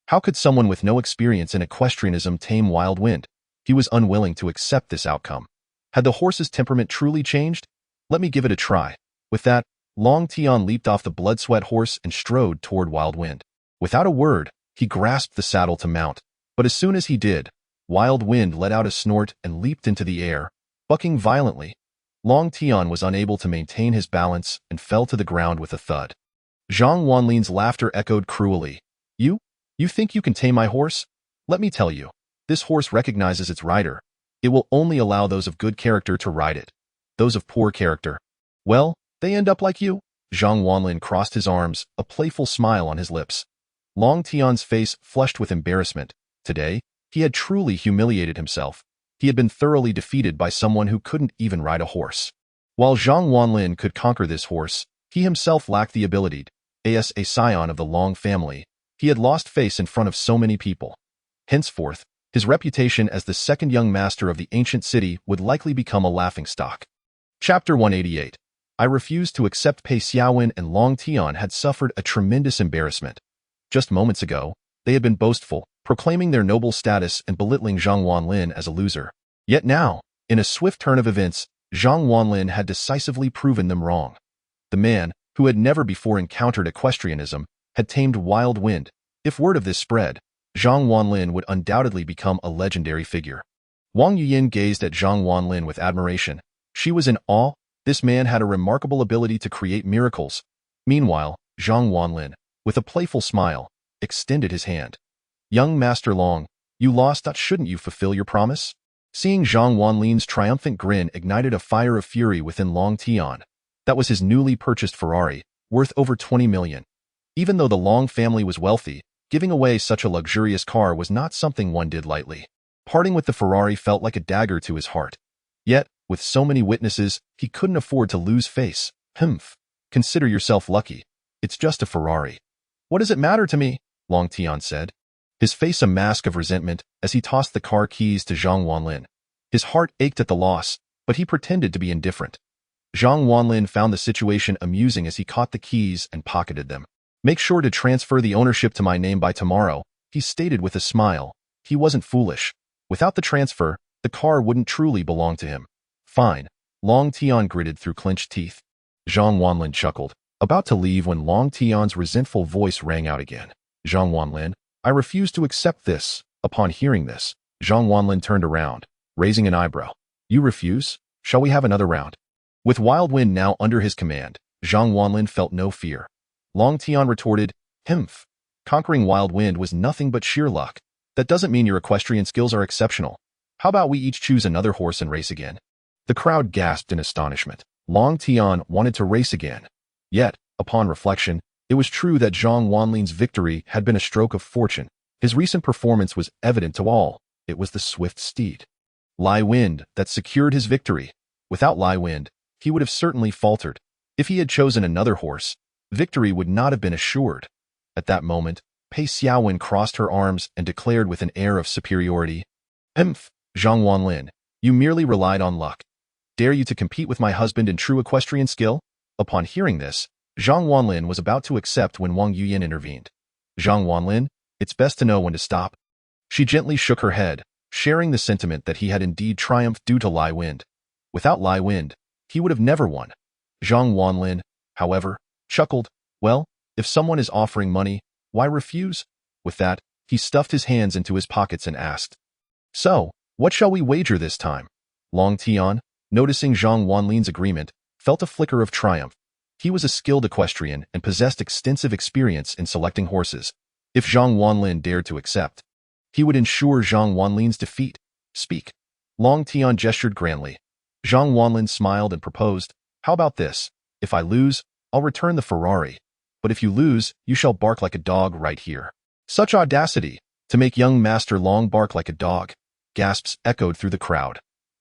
How could someone with no experience in equestrianism tame Wild Wind? He was unwilling to accept this outcome. Had the horse's temperament truly changed? Let me give it a try. With that, Long Tian leaped off the blood-sweat horse and strode toward Wild Wind. Without a word, he grasped the saddle to mount, but as soon as he did, Wild Wind let out a snort and leaped into the air, bucking violently. Long Tian was unable to maintain his balance and fell to the ground with a thud. Zhang Wanlin's laughter echoed cruelly. You? You think you can tame my horse? Let me tell you, this horse recognizes its rider. It will only allow those of good character to ride it. Those of poor character, well, they end up like you. Zhang Wanlin crossed his arms, a playful smile on his lips. Long Tian's face flushed with embarrassment. Today, he had truly humiliated himself. He had been thoroughly defeated by someone who couldn't even ride a horse. While Zhang Wanlin could conquer this horse, he himself lacked the ability. As a scion of the Long family, he had lost face in front of so many people. Henceforth, his reputation as the second young master of the ancient city would likely become a laughingstock. Chapter 188. I refused to accept Pei Xiaowen, and Long Tian had suffered a tremendous embarrassment. Just moments ago, they had been boastful, proclaiming their noble status and belittling Zhang Wanlin as a loser. Yet now, in a swift turn of events, Zhang Wanlin had decisively proven them wrong. The man, who had never before encountered equestrianism, had tamed Wild Wind. If word of this spread, Zhang Wanlin would undoubtedly become a legendary figure. Wang Yuyin gazed at Zhang Wanlin with admiration. She was in awe. This man had a remarkable ability to create miracles. Meanwhile, Zhang Wanlin, with a playful smile, extended his hand. Young Master Long, you lost, shouldn't you fulfill your promise? Seeing Zhang Wanlin's triumphant grin ignited a fire of fury within Long Tian. That was his newly purchased Ferrari, worth over 20 million. Even though the Long family was wealthy, giving away such a luxurious car was not something one did lightly. Parting with the Ferrari felt like a dagger to his heart. Yet, with so many witnesses, he couldn't afford to lose face. Consider yourself lucky. It's just a Ferrari. What does it matter to me? Long Tian said. His face a mask of resentment as he tossed the car keys to Zhang Wanlin. His heart ached at the loss, but he pretended to be indifferent. Zhang Wanlin found the situation amusing as he caught the keys and pocketed them. Make sure to transfer the ownership to my name by tomorrow, he stated with a smile. He wasn't foolish. Without the transfer, the car wouldn't truly belong to him. Fine. Long Tian gritted through clenched teeth. Zhang Wanlin chuckled, about to leave when Long Tian's resentful voice rang out again. Zhang Wanlin, I refuse to accept this. Upon hearing this, Zhang Wanlin turned around, raising an eyebrow. You refuse? Shall we have another round? With Wild Wind now under his command, Zhang Wanlin felt no fear. Long Tian retorted, Conquering Wild Wind was nothing but sheer luck. That doesn't mean your equestrian skills are exceptional. How about we each choose another horse and race again? The crowd gasped in astonishment. Long Tian wanted to race again. Yet, upon reflection, it was true that Zhang Wanlin's victory had been a stroke of fortune. His recent performance was evident to all. It was the swift steed, Lai Wind, that secured his victory. Without Lai Wind, he would have certainly faltered. If he had chosen another horse, victory would not have been assured. At that moment, Pei Xiaowen crossed her arms and declared with an air of superiority, Zhang Wanlin, you merely relied on luck. Dare you to compete with my husband in true equestrian skill? Upon hearing this, Zhang Wanlin was about to accept when Wang Yuyin intervened. Zhang Wanlin, it's best to know when to stop. She gently shook her head, sharing the sentiment that he had indeed triumphed due to Lai Wind. Without Lai Wind, he would have never won. Zhang Wanlin, however, chuckled, well, if someone is offering money, why refuse? With that, he stuffed his hands into his pockets and asked, So, what shall we wager this time? Long Tian, noticing Zhang Wanlin's agreement, felt a flicker of triumph. He was a skilled equestrian and possessed extensive experience in selecting horses. If Zhang Wanlin dared to accept, he would ensure Zhang Wanlin's defeat. Speak. Long Tian gestured grandly. Zhang Wanlin smiled and proposed, How about this? If I lose, I'll return the Ferrari. But if you lose, you shall bark like a dog right here. Such audacity, to make young Master Long bark like a dog. Gasps echoed through the crowd.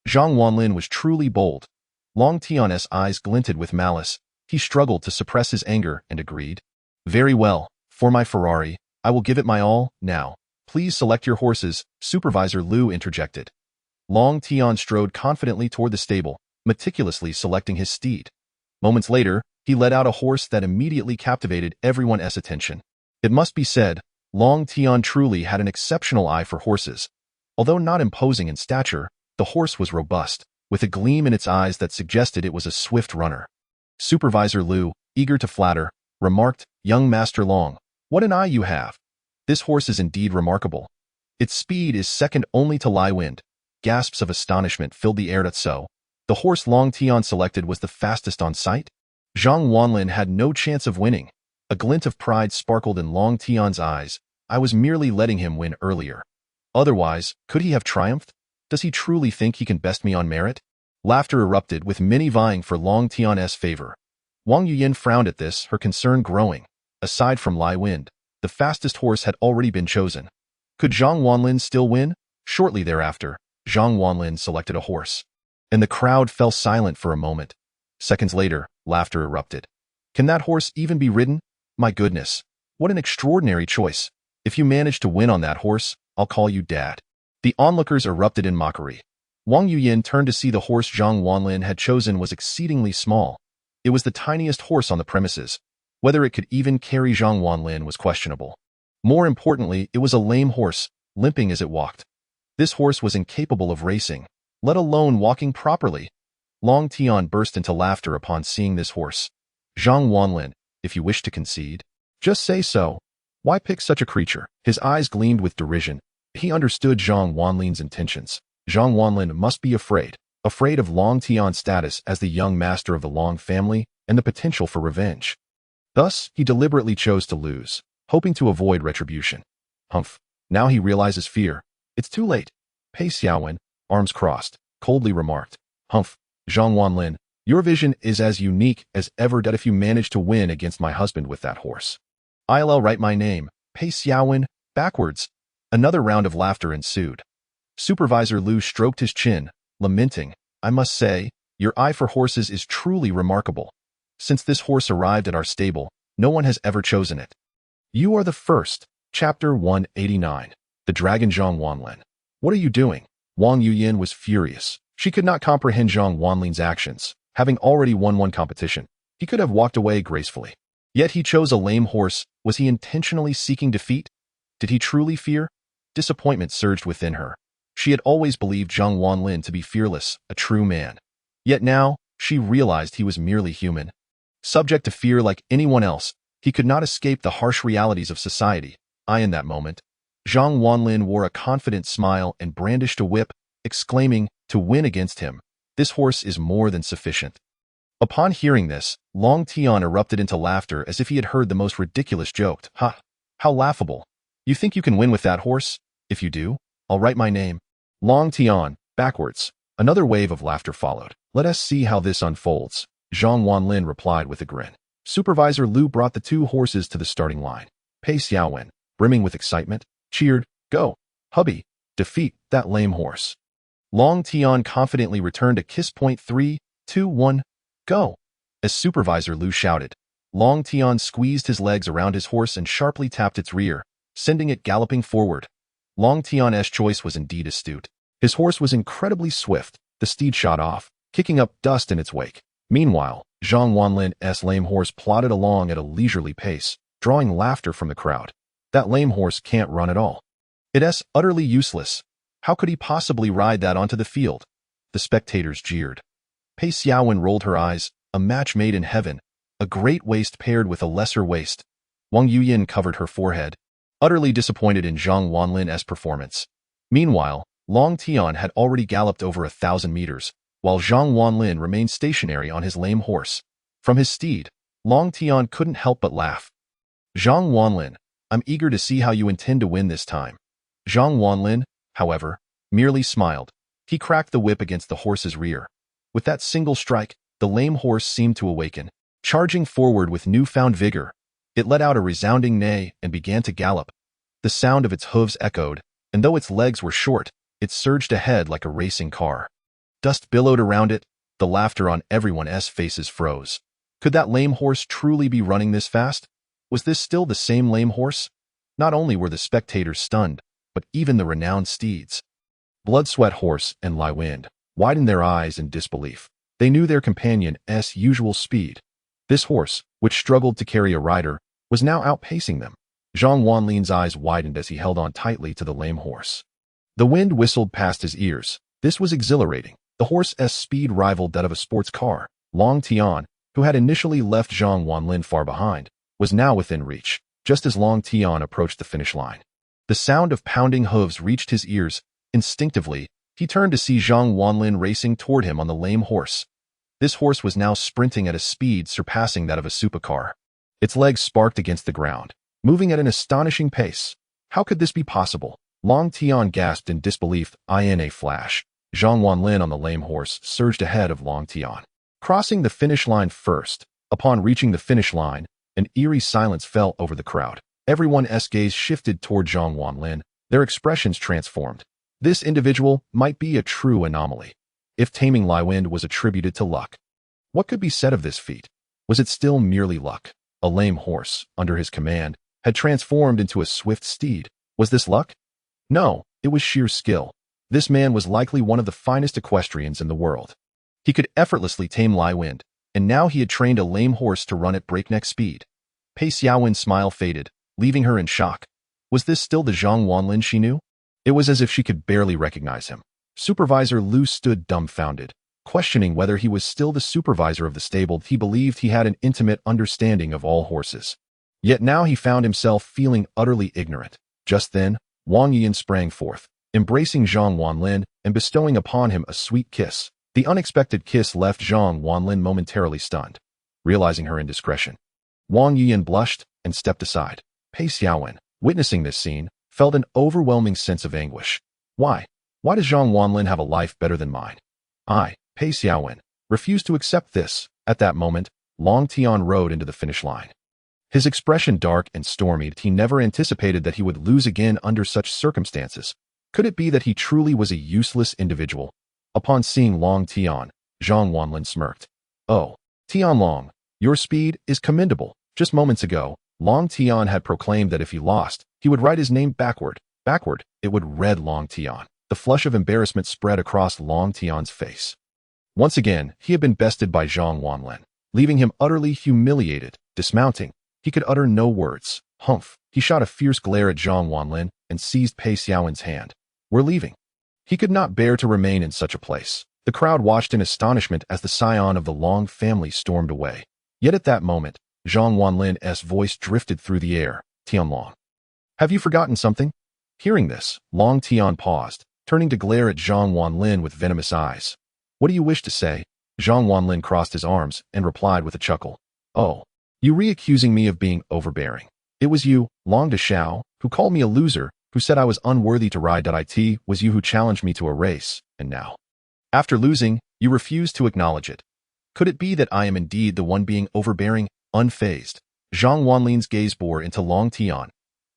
Zhang Wanlin was truly bold. Long Tian's eyes glinted with malice. He struggled to suppress his anger and agreed. Very well, for my Ferrari, I will give it my all. Now, please select your horses, Supervisor Liu interjected. Long Tian strode confidently toward the stable, meticulously selecting his steed. Moments later, he led out a horse that immediately captivated everyone's attention. It must be said, Long Tian truly had an exceptional eye for horses. Although not imposing in stature, the horse was robust, with a gleam in its eyes that suggested it was a swift runner. Supervisor Liu, eager to flatter, remarked, Young Master Long, what an eye you have. This horse is indeed remarkable. Its speed is second only to Lai Wind. Gasps of astonishment filled the air. So, the horse Long Tian selected was the fastest on sight? Zhang Wanlin had no chance of winning. A glint of pride sparkled in Long Tian's eyes. I was merely letting him win earlier. Otherwise, could he have triumphed? Does he truly think he can best me on merit? Laughter erupted, with many vying for Long Tian's favor. Wang Yuyin frowned at this, her concern growing. Aside from Lai Wind, the fastest horse had already been chosen. Could Zhang Wanlin still win? Shortly thereafter, Zhang Wanlin selected a horse, and the crowd fell silent for a moment. Seconds later, laughter erupted. Can that horse even be ridden? My goodness, what an extraordinary choice. If you manage to win on that horse, I'll call you Dad. The onlookers erupted in mockery. Wang Yuyin turned to see the horse Zhang Wanlin had chosen was exceedingly small. It was the tiniest horse on the premises. Whether it could even carry Zhang Wanlin was questionable. More importantly, it was a lame horse, limping as it walked. This horse was incapable of racing, let alone walking properly. Long Tian burst into laughter upon seeing this horse. Zhang Wanlin, if you wish to concede, just say so. Why pick such a creature? His eyes gleamed with derision. He understood Zhang Wanlin's intentions. Zhang Wanlin must be afraid of Long Tian's status as the young master of the Long family and the potential for revenge. Thus, he deliberately chose to lose, hoping to avoid retribution. Humph. Now he realizes fear. It's too late. Pei Xiaowen, arms crossed, coldly remarked. Humph. Zhang Wanlin, your vision is as unique as ever that if you manage to win against my husband with that horse, I'll write my name, Pei Xiaowen, backwards. Another round of laughter ensued. Supervisor Liu stroked his chin, lamenting, I must say, your eye for horses is truly remarkable. Since this horse arrived at our stable, no one has ever chosen it. You are the first. Chapter 189. The Dragon Zhang Wanlin. What are you doing? Wang Yuyin was furious. She could not comprehend Zhang Wanlin's actions. Having already won one competition, he could have walked away gracefully. Yet he chose a lame horse. Was he intentionally seeking defeat? Did he truly fear? Disappointment surged within her. She had always believed Zhang Wanlin to be fearless, a true man. Yet now, she realized he was merely human. Subject to fear like anyone else, he could not escape the harsh realities of society. In that moment, Zhang Wanlin wore a confident smile and brandished a whip, exclaiming, to win against him, this horse is more than sufficient. Upon hearing this, Long Tian erupted into laughter as if he had heard the most ridiculous joke. Ha! How laughable. You think you can win with that horse? If you do, I'll write my name. Long Tian, backwards. Another wave of laughter followed. Let us see how this unfolds. Zhang Wanlin replied with a grin. Supervisor Liu brought the two horses to the starting line. Pei Xiaowen, brimming with excitement, cheered, Go, hubby, defeat that lame horse. Long Tian confidently returned a kiss. 3, 2, 1, go. As Supervisor Liu shouted, Long Tian squeezed his legs around his horse and sharply tapped its rear, sending it galloping forward. Long Tian's choice was indeed astute. His horse was incredibly swift. The steed shot off, kicking up dust in its wake. Meanwhile, Zhang Wanlin's lame horse plodded along at a leisurely pace, drawing laughter from the crowd. That lame horse can't run at all. It's utterly useless. How could he possibly ride that onto the field? The spectators jeered. Pei Xiaowen rolled her eyes. A match made in heaven. A great waist paired with a lesser waist. Wang Yuyin covered her forehead, utterly disappointed in Zhang Wanlin's performance. Meanwhile, Long Tian had already galloped over 1,000 meters, while Zhang Wanlin remained stationary on his lame horse. From his steed, Long Tian couldn't help but laugh. Zhang Wanlin, I'm eager to see how you intend to win this time. Zhang Wanlin, however, merely smiled. He cracked the whip against the horse's rear. With that single strike, the lame horse seemed to awaken, charging forward with newfound vigor. It let out a resounding neigh and began to gallop. The sound of its hooves echoed, and though its legs were short, it surged ahead like a racing car. Dust billowed around it. The laughter on everyone's faces froze. Could that lame horse truly be running this fast? Was this still the same lame horse? Not only were the spectators stunned, but even the renowned steeds. Blood Sweat Horse and Lai Wind widened their eyes in disbelief. They knew their companion's usual speed. This horse, which struggled to carry a rider, was now outpacing them. Zhang Wanlin's eyes widened as he held on tightly to the lame horse. The wind whistled past his ears. This was exhilarating. The horse's speed rivaled that of a sports car. Long Tian, who had initially left Zhang Wanlin far behind, was now within reach, just as Long Tian approached the finish line. The sound of pounding hooves reached his ears. Instinctively, he turned to see Zhang Wanlin racing toward him on the lame horse. This horse was now sprinting at a speed surpassing that of a supercar. Its legs sparked against the ground, moving at an astonishing pace. How could this be possible? Long Tian gasped in disbelief. In a flash, Zhang Wanlin on the lame horse surged ahead of Long Tian, crossing the finish line first. Upon reaching the finish line, an eerie silence fell over the crowd. Everyone's gaze shifted toward Zhang Wanlin, their expressions transformed. This individual might be a true anomaly. If taming Liwind was attributed to luck, what could be said of this feat? Was it still merely luck? A lame horse, under his command, had transformed into a swift steed. Was this luck? No, it was sheer skill. This man was likely one of the finest equestrians in the world. He could effortlessly tame Liwind, and now he had trained a lame horse to run at breakneck speed. Pei Xiaowen's smile faded, leaving her in shock. Was this still the Zhang Wanlin she knew? It was as if she could barely recognize him. Supervisor Lu stood dumbfounded, questioning whether he was still the supervisor of the stable. He believed he had an intimate understanding of all horses. Yet now he found himself feeling utterly ignorant. Just then, Wang Yiyan sprang forth, embracing Zhang Wanlin and bestowing upon him a sweet kiss. The unexpected kiss left Zhang Wanlin momentarily stunned. Realizing her indiscretion, Wang Yiyan blushed and stepped aside. Pei Xiaowen, witnessing this scene, felt an overwhelming sense of anguish. Why? Why does Zhang Wanlin have a life better than mine? I, Pei Xiaowen, refused to accept this. At that moment, Long Tian rode into the finish line. His expression dark and stormy. He never anticipated that he would lose again under such circumstances. Could it be that he truly was a useless individual? Upon seeing Long Tian, Zhang Wanlin smirked. Oh, Tian Long, your speed is commendable. Just moments ago, Long Tian had proclaimed that if he lost, he would write his name backward. Backward, it would read Long Tian. The flush of embarrassment spread across Long Tian's face. Once again, he had been bested by Zhang Wanlin, leaving him utterly humiliated. Dismounting, he could utter no words. Humph! He shot a fierce glare at Zhang Wanlin and seized Pei Xiaowen's hand. We're leaving. He could not bear to remain in such a place. The crowd watched in astonishment as the scion of the Long family stormed away. Yet at that moment, Zhang Wanlin's voice drifted through the air. Tian Long. Have you forgotten something? Hearing this, Long Tian paused, turning to glare at Zhang Wanlin with venomous eyes. What do you wish to say? Zhang Wanlin crossed his arms and replied with a chuckle. Oh, you re-accusing me of being overbearing. It was you, Long de Shao, who called me a loser, who said I was unworthy to ride. It was you who challenged me to a race, and now, after losing, you refuse to acknowledge it. Could it be that I am indeed the one being overbearing, unfazed? Zhang Wanlin's gaze bore into Long Tian.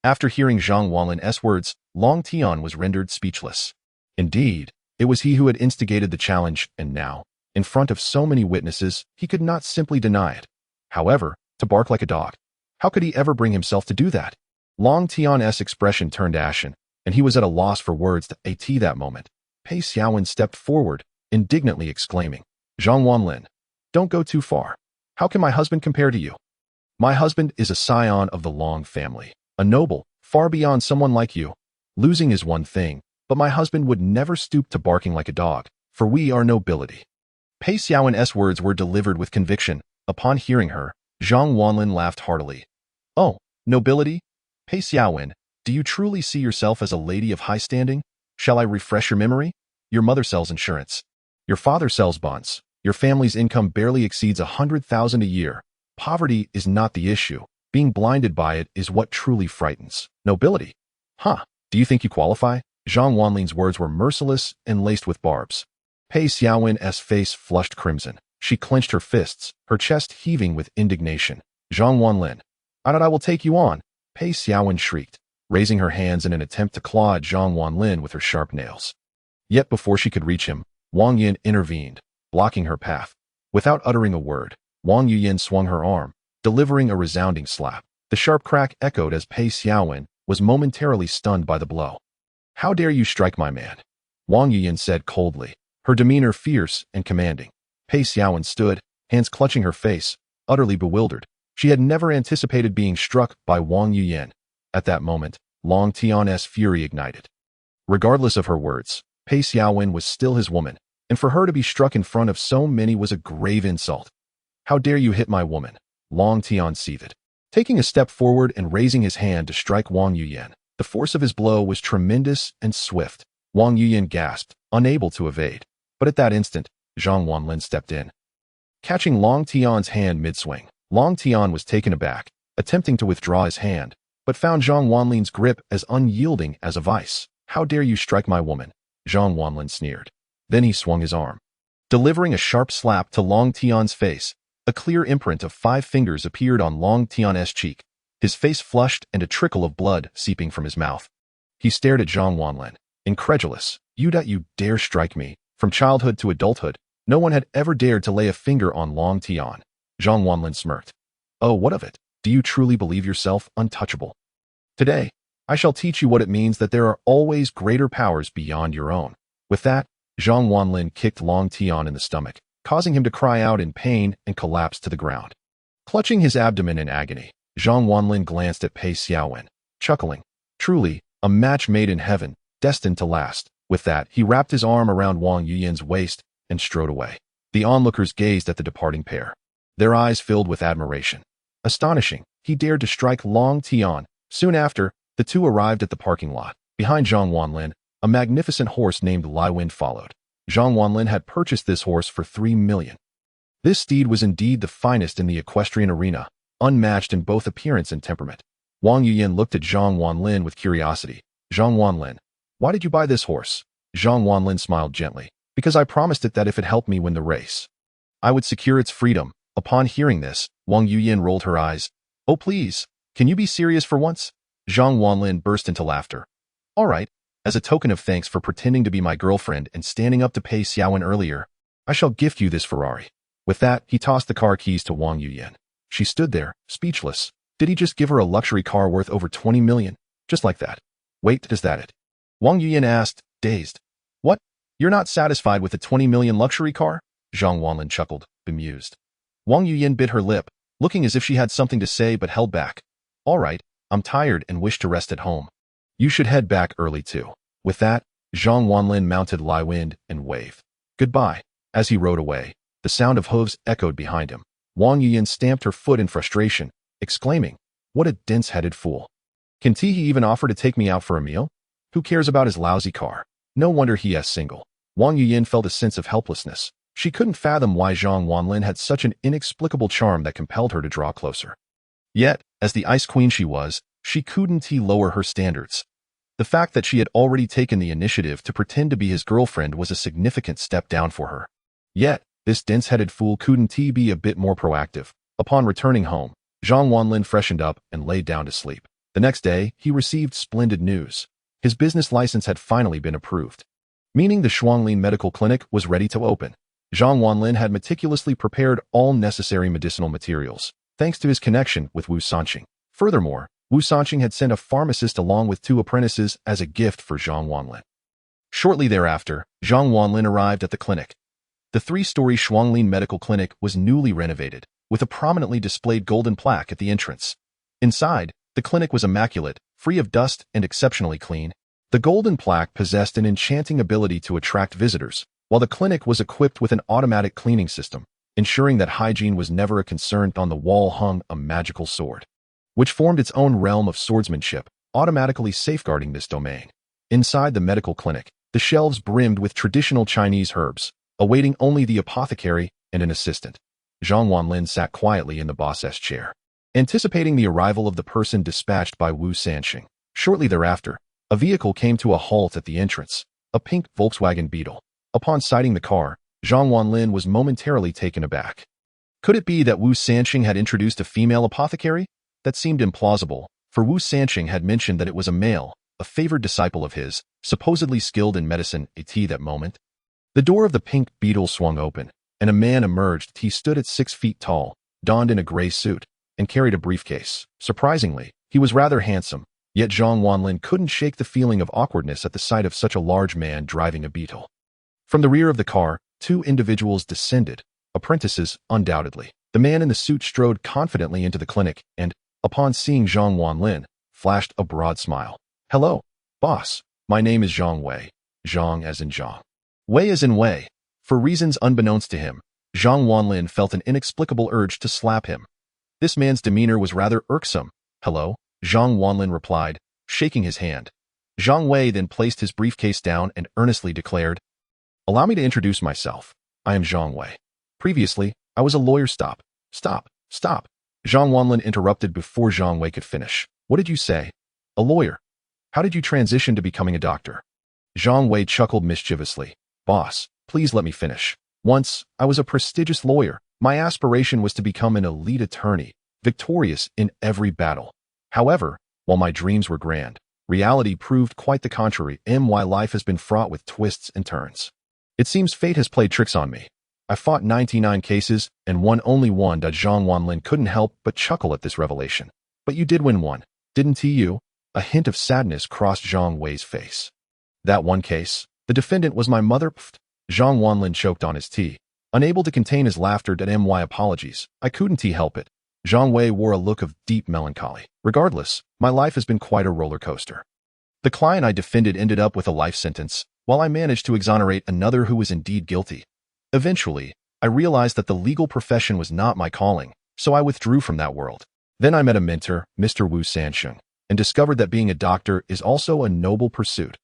After hearing Zhang Wanlin's words, Long Tian was rendered speechless. Indeed, it was he who had instigated the challenge, and now, in front of so many witnesses, he could not simply deny it. However, to bark like a dog, how could he ever bring himself to do that? Long Tian's expression turned ashen, and he was at a loss for words to at that moment. Pei Xiaowen stepped forward, indignantly exclaiming, Zhang Wanlin, don't go too far. How can my husband compare to you? My husband is a scion of the Long family, a noble, far beyond someone like you. Losing is one thing, but my husband would never stoop to barking like a dog, for we are nobility. Pei Xiaowen's words were delivered with conviction. Upon hearing her, Zhang Wanlin laughed heartily. Oh, nobility? Pei Xiaowen, do you truly see yourself as a lady of high standing? Shall I refresh your memory? Your mother sells insurance. Your father sells bonds. Your family's income barely exceeds 100,000 a year. Poverty is not the issue. Being blinded by it is what truly frightens. Nobility? Huh, do you think you qualify? Zhang Wanlin's words were merciless and laced with barbs. Pei Xiaowen's face flushed crimson. She clenched her fists, her chest heaving with indignation. Zhang Wanlin, I will take you on. Pei Xiaowen shrieked, raising her hands in an attempt to claw at Zhang Wanlin with her sharp nails. Yet before she could reach him, Wang Yin intervened, blocking her path. Without uttering a word, Wang Yuyin swung her arm, delivering a resounding slap. The sharp crack echoed as Pei Xiaowen was momentarily stunned by the blow. How dare you strike my man? Wang Yuyin said coldly, her demeanor fierce and commanding. Pei Xiaowen stood, hands clutching her face, utterly bewildered. She had never anticipated being struck by Wang Yuyin. At that moment, Long Tian's fury ignited. Regardless of her words, Pei Xiaowen was still his woman, and for her to be struck in front of so many was a grave insult. How dare you hit my woman? Long Tian seethed. Taking a step forward and raising his hand to strike Wang Yuyin, the force of his blow was tremendous and swift. Wang Yuyin gasped, unable to evade. But at that instant, Zhang Wanlin stepped in. Catching Long Tian's hand mid-swing, Long Tian was taken aback, attempting to withdraw his hand, but found Zhang Wanlin's grip as unyielding as a vice. "How dare you strike my woman?" Zhang Wanlin sneered. Then he swung his arm, delivering a sharp slap to Long Tian's face. A clear imprint of 5 fingers appeared on Long Tian's cheek, his face flushed and a trickle of blood seeping from his mouth. He stared at Zhang Wanlin, incredulous. You dare strike me? From childhood to adulthood, no one had ever dared to lay a finger on Long Tian. Zhang Wanlin smirked. "Oh, what of it? Do you truly believe yourself untouchable? Today, I shall teach you what it means that there are always greater powers beyond your own." With that, Zhang Wanlin kicked Long Tian in the stomach, causing him to cry out in pain and collapse to the ground. Clutching his abdomen in agony, Zhang Wanlin glanced at Pei Xiaowen, chuckling. Truly, a match made in heaven, destined to last. With that, he wrapped his arm around Wang Yuyan's waist and strode away. The onlookers gazed at the departing pair, their eyes filled with admiration. Astonishing, he dared to strike Long Tian. Soon after, the two arrived at the parking lot. Behind Zhang Wanlin, a magnificent horse named Lai Wind followed. Zhang Wanlin had purchased this horse for 3 million. This steed was indeed the finest in the equestrian arena, unmatched in both appearance and temperament. Wang Yuyan looked at Zhang Wanlin with curiosity. "Zhang Wanlin, why did you buy this horse?" Zhang Wanlin smiled gently. "Because I promised it that if it helped me win the race, I would secure its freedom." Upon hearing this, Wang Yuyan rolled her eyes. "Oh please, can you be serious for once?" Zhang Wanlin burst into laughter. "All right, as a token of thanks for pretending to be my girlfriend and standing up to Pei Xiaowen earlier, I shall gift you this Ferrari." With that, he tossed the car keys to Wang Yuyan. She stood there, speechless. Did he just give her a luxury car worth over 20 million? Just like that? Wait, is that it? Wang Yuyan asked, dazed. "What? You're not satisfied with a 20 million luxury car?" Zhang Wanlin chuckled, bemused. Wang Yuyan bit her lip, looking as if she had something to say but held back. "All right, I'm tired and wish to rest at home. You should head back early too." With that, Zhang Wanlin mounted Lai Wind and waved goodbye. As he rode away, the sound of hooves echoed behind him. Wang Yuyan stamped her foot in frustration, exclaiming, "What a dense-headed fool. Can he even offer to take me out for a meal? Who cares about his lousy car? No wonder he is single." Wang Yuyan felt a sense of helplessness. She couldn't fathom why Zhang Wanlin had such an inexplicable charm that compelled her to draw closer. Yet, as the ice queen she was, she couldn't lower her standards. The fact that she had already taken the initiative to pretend to be his girlfriend was a significant step down for her. Yet, this dense-headed fool couldn't be a bit more proactive. Upon returning home, Zhang Wanlin freshened up and lay down to sleep. The next day, he received splendid news. His business license had finally been approved, meaning the Shuanglin Medical Clinic was ready to open. Zhang Wanlin had meticulously prepared all necessary medicinal materials, thanks to his connection with Wu Sanqing. Furthermore, Wu Sanqing had sent a pharmacist along with 2 apprentices as a gift for Zhang Wanlin. Shortly thereafter, Zhang Wanlin arrived at the clinic. The 3-story Shuanglin Medical Clinic was newly renovated, with a prominently displayed golden plaque at the entrance. Inside, the clinic was immaculate, free of dust and exceptionally clean. The golden plaque possessed an enchanting ability to attract visitors, while the clinic was equipped with an automatic cleaning system, ensuring that hygiene was never a concern. On the wall hung a magical sword, which formed its own realm of swordsmanship, automatically safeguarding this domain. Inside the medical clinic, the shelves brimmed with traditional Chinese herbs, awaiting only the apothecary and an assistant. Zhang Wanlin sat quietly in the boss's chair, anticipating the arrival of the person dispatched by Wu Sanqing. Shortly thereafter, a vehicle came to a halt at the entrance, a pink Volkswagen Beetle. Upon sighting the car, Zhang Wanlin was momentarily taken aback. Could it be that Wu Sanqing had introduced a female apothecary? That seemed implausible, for Wu Sanqing had mentioned that it was a male, a favored disciple of his, supposedly skilled in medicine. At that moment, the door of the pink Beetle swung open, and a man emerged. He stood at 6 feet tall, donned in a gray suit, and carried a briefcase. Surprisingly, he was rather handsome, yet Zhang Wanlin couldn't shake the feeling of awkwardness at the sight of such a large man driving a Beetle. From the rear of the car, 2 individuals descended, apprentices, undoubtedly. The man in the suit strode confidently into the clinic and, upon seeing Zhang Wanlin, flashed a broad smile. "Hello, boss. My name is Zhang Wei." Zhang as in Zhang. Wei as in Wei. For reasons unbeknownst to him, Zhang Wanlin felt an inexplicable urge to slap him. This man's demeanor was rather irksome. "Hello," Zhang Wanlin replied, shaking his hand. Zhang Wei then placed his briefcase down and earnestly declared, "Allow me to introduce myself. I am Zhang Wei. Previously, I was a lawyer." Stop. Zhang Wanlin interrupted before Zhang Wei could finish. What did you say? A lawyer. How did you transition to becoming a doctor? Zhang Wei chuckled mischievously. Boss, please let me finish. Once, I was a prestigious lawyer. My aspiration was to become an elite attorney, victorious in every battle. However, while my dreams were grand, reality proved quite the contrary. My life has been fraught with twists and turns. It seems fate has played tricks on me. I fought 99 cases and won only one. Zhang Wanlin couldn't help but chuckle at this revelation. But you did win one, didn't you? A hint of sadness crossed Zhang Wei's face. That one case? The defendant was my mother. Zhang Wanlin choked on his tea, unable to contain his laughter. My apologies. I couldn't help it. Zhang Wei wore a look of deep melancholy. Regardless, my life has been quite a roller coaster. The client I defended ended up with a life sentence, while I managed to exonerate another who was indeed guilty. Eventually, I realized that the legal profession was not my calling, so I withdrew from that world. Then I met a mentor, Mr. Wu Sansheng, and discovered that being a doctor is also a noble pursuit.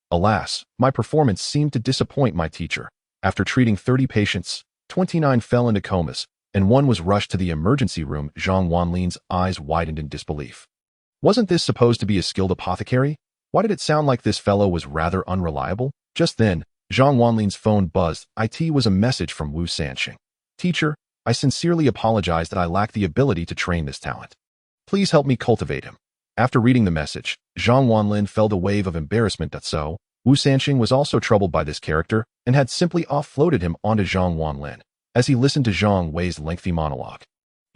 Alas, my performance seemed to disappoint my teacher. After treating 30 patients, 29 fell into comas, and one was rushed to the emergency room. Zhang Wanlin's eyes widened in disbelief. Wasn't this supposed to be a skilled apothecary? Why did it sound like this fellow was rather unreliable? Just then, Zhang Wanlin's phone buzzed. It was a message from Wu Sansheng. Teacher, I sincerely apologize that I lack the ability to train this talent. Please help me cultivate him. After reading the message, Zhang Wanlin felt a wave of embarrassment. So, Wu Sansheng was also troubled by this character and had simply offloaded him onto Zhang Wanlin. As he listened to Zhang Wei's lengthy monologue,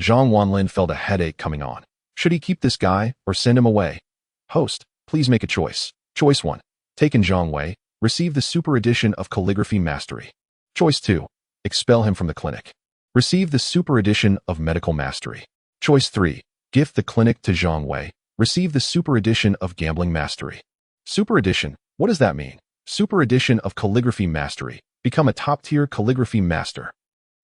Zhang Wanlin felt a headache coming on. Should he keep this guy or send him away? Host, please make a choice. Choice 1. Taken Zhang Wei, receive the super edition of calligraphy mastery. Choice 2. Expel him from the clinic. Receive the super edition of medical mastery. Choice 3. Gift the clinic to Zhang Wei. Receive the super edition of gambling mastery. Super edition, what does that mean? Super edition of calligraphy mastery. Become a top-tier calligraphy master.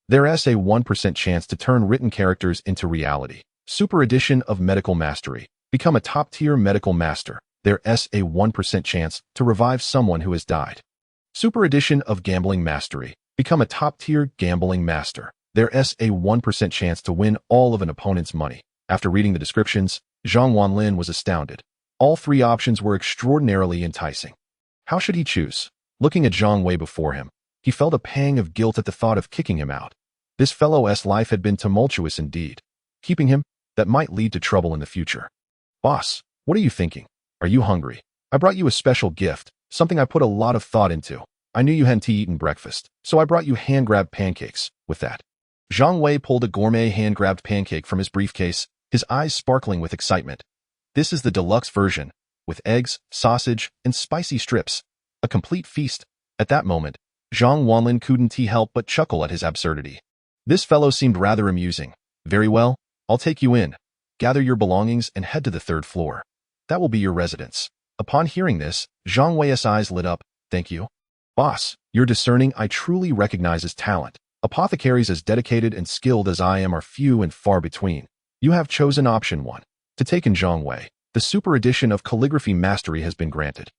There's a 1% chance to turn written characters into reality. Super edition of medical mastery. Become a top-tier medical master. There's a 1% chance to revive someone who has died. Super edition of gambling mastery. Become a top-tier gambling master. There's a 1% chance to win all of an opponent's money. After reading the descriptions, Zhang Wanlin was astounded. All three options were extraordinarily enticing. How should he choose? Looking at Zhang Wei before him, he felt a pang of guilt at the thought of kicking him out. This fellow's life had been tumultuous indeed. Keeping him, that might lead to trouble in the future. Boss, what are you thinking? Are you hungry? I brought you a special gift, something I put a lot of thought into. I knew you hadn't eaten breakfast, so I brought you hand-grabbed pancakes. With that, Zhang Wei pulled a gourmet hand-grabbed pancake from his briefcase, his eyes sparkling with excitement. This is the deluxe version, with eggs, sausage, and spicy strips. A complete feast. At that moment, Zhang Wanlin couldn't help but chuckle at his absurdity. This fellow seemed rather amusing. Very well, I'll take you in. Gather your belongings and head to the 3rd floor. That will be your residence. Upon hearing this, Zhang Wei's eyes lit up. Thank you. Boss, you're discerning. I truly recognize his talent. Apothecaries as dedicated and skilled as I am are few and far between. You have chosen option 1. To take in Zhang Wei, the super edition of calligraphy mastery has been granted.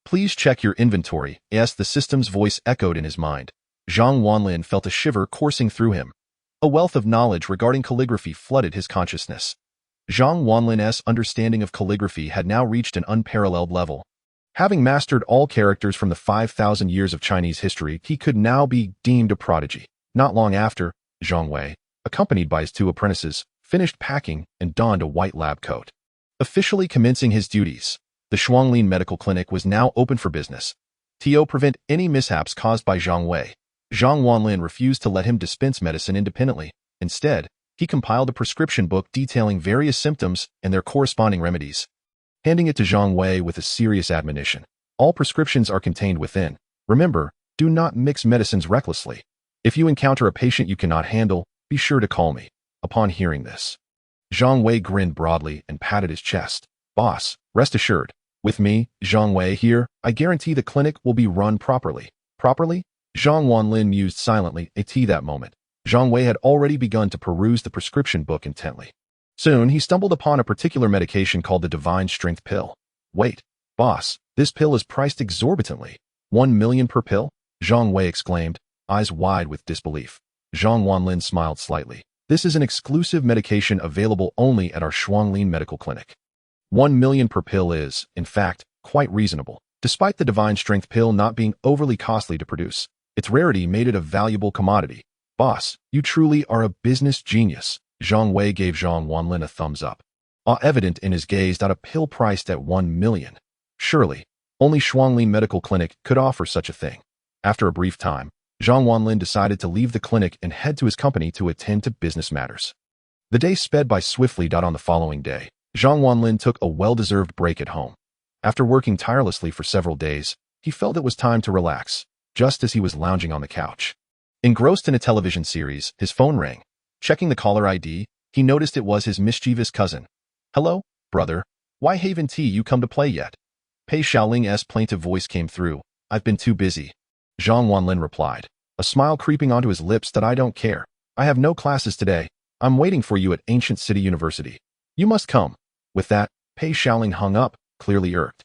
Please check your inventory, as the system's voice echoed in his mind. Zhang Wanlin felt a shiver coursing through him. A wealth of knowledge regarding calligraphy flooded his consciousness. Zhang Wanlin's understanding of calligraphy had now reached an unparalleled level. Having mastered all characters from the 5,000 years of Chinese history, he could now be deemed a prodigy. Not long after, Zhang Wei, accompanied by his 2 apprentices, finished packing and donned a white lab coat. Officially commencing his duties, the Shuanglin Medical Clinic was now open for business. To prevent any mishaps caused by Zhang Wei, Zhang Wanlin refused to let him dispense medicine independently. Instead, he compiled a prescription book detailing various symptoms and their corresponding remedies. Handing it to Zhang Wei with a serious admonition. All prescriptions are contained within. Remember, do not mix medicines recklessly. If you encounter a patient you cannot handle, be sure to call me. Upon hearing this, Zhang Wei grinned broadly and patted his chest. Boss, rest assured. With me, Zhang Wei here, I guarantee the clinic will be run properly. Properly? Zhang Wanlin mused silently. At that moment, Zhang Wei had already begun to peruse the prescription book intently. Soon, he stumbled upon a particular medication called the Divine Strength Pill. Wait, boss, this pill is priced exorbitantly. 1 million per pill? Zhang Wei exclaimed, eyes wide with disbelief. Zhang Wanlin smiled slightly. This is an exclusive medication available only at our Wanlin Medical Clinic. 1 million per pill is, in fact, quite reasonable. Despite the divine strength pill not being overly costly to produce, its rarity made it a valuable commodity. Boss, you truly are a business genius. Zhang Wei gave Zhang Wanlin a thumbs up. Evident in his gaze that a pill priced at 1 million. Surely, only Wanlin Medical Clinic could offer such a thing. After a brief time, Zhang Wanlin decided to leave the clinic and head to his company to attend to business matters. The day sped by swiftly. On the following day, Zhang Wanlin took a well-deserved break at home. After working tirelessly for several days, he felt it was time to relax, just as he was lounging on the couch. Engrossed in a television series, his phone rang. Checking the caller ID, he noticed it was his mischievous cousin. "Hello, brother. Why haven't you come to play yet?" Pei Xiaoling's plaintive voice came through. "I've been too busy." Zhang Wanlin replied, a smile creeping onto his lips. "I don't care. I have no classes today. I'm waiting for you at Ancient City University. You must come." With that, Pei Xiaoling hung up, clearly irked.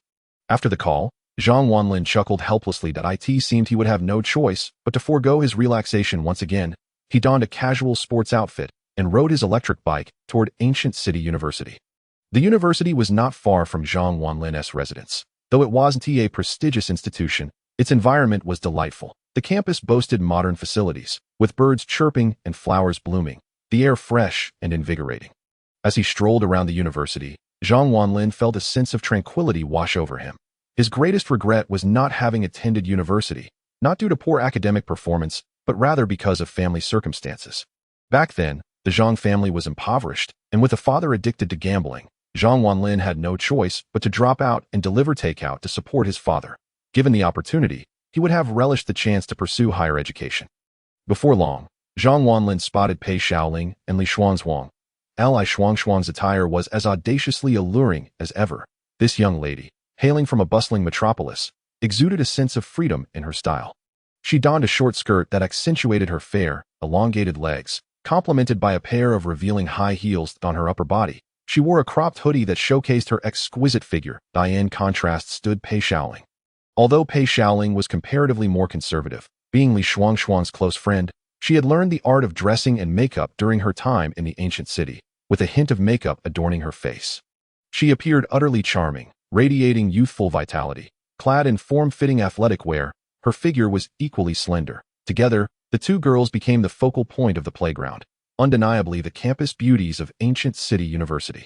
After the call, Zhang Wanlin chuckled helplessly. It seemed he would have no choice but to forego his relaxation once again. He donned a casual sports outfit and rode his electric bike toward Ancient City University. The university was not far from Zhang Wanlin's residence. Though it wasn't a prestigious institution, its environment was delightful. The campus boasted modern facilities, with birds chirping and flowers blooming, the air fresh and invigorating. As he strolled around the university, Zhang Wanlin felt a sense of tranquility wash over him. His greatest regret was not having attended university, not due to poor academic performance, but rather because of family circumstances. Back then, the Zhang family was impoverished, and with a father addicted to gambling, Zhang Wanlin had no choice but to drop out and deliver takeout to support his father. Given the opportunity, he would have relished the chance to pursue higher education. Before long, Zhang Wanlin spotted Pei Xiaoling and Li Xuanzhuang. Li Xuanzhuang's attire was as audaciously alluring as ever. This young lady, hailing from a bustling metropolis, exuded a sense of freedom in her style. She donned a short skirt that accentuated her fair, elongated legs, complemented by a pair of revealing high heels on her upper body. She wore a cropped hoodie that showcased her exquisite figure. In contrast stood Pei Xiaoling. Although Pei Xiaoling was comparatively more conservative, being Li Xuanzhuang's close friend, she had learned the art of dressing and makeup during her time in the ancient city, with a hint of makeup adorning her face. She appeared utterly charming, radiating youthful vitality. Clad in form-fitting athletic wear, her figure was equally slender. Together, the two girls became the focal point of the playground, undeniably the campus beauties of Ancient City University.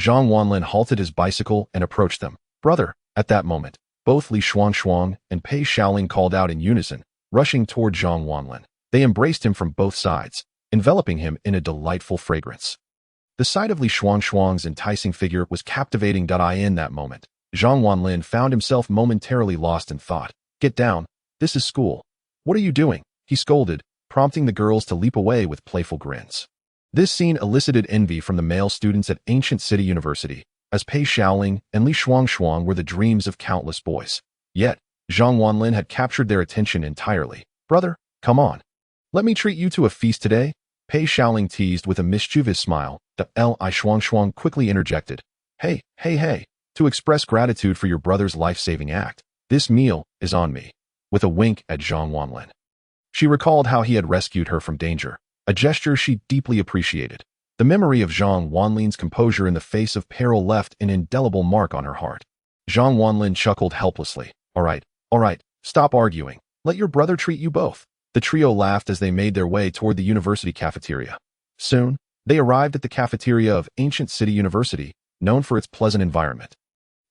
Zhang Wanlin halted his bicycle and approached them. "Brother." At that moment, both Li Xuanzhuang and Pei Xiaoling called out in unison, rushing toward Zhang Wanlin. They embraced him from both sides, enveloping him in a delightful fragrance. The sight of Li Xuanzhuang's enticing figure was captivating. In that moment, Zhang Wanlin found himself momentarily lost in thought. "Get down. This is school." "What are you doing?" he scolded, prompting the girls to leap away with playful grins. This scene elicited envy from the male students at Ancient City University, as Pei Xiaoling and Li Xuanzhuang were the dreams of countless boys. Yet, Zhang Wanlin had captured their attention entirely. "Brother, come on. Let me treat you to a feast today," Pei Xiaoling teased with a mischievous smile. Li Xuanzhuang quickly interjected. Hey, to express gratitude for your brother's life-saving act, this meal is on me," with a wink at Zhang Wanlin. She recalled how he had rescued her from danger, a gesture she deeply appreciated. The memory of Zhang Wanlin's composure in the face of peril left an indelible mark on her heart. Zhang Wanlin chuckled helplessly. All right, stop arguing. Let your brother treat you both." The trio laughed as they made their way toward the university cafeteria. Soon, they arrived at the cafeteria of Ancient City University, known for its pleasant environment.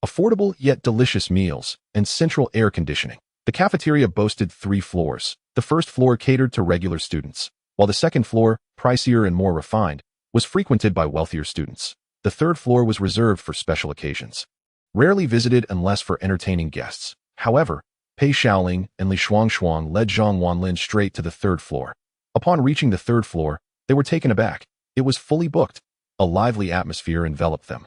Affordable yet delicious meals and central air conditioning. The cafeteria boasted 3 floors. The first floor catered to regular students, while the second floor, pricier and more refined, was frequented by wealthier students. The third floor was reserved for special occasions, rarely visited unless for entertaining guests. However, Pei Xiaoling and Li Xuanzhuang led Zhang Wanlin straight to the third floor. Upon reaching the third floor, they were taken aback. It was fully booked. A lively atmosphere enveloped them,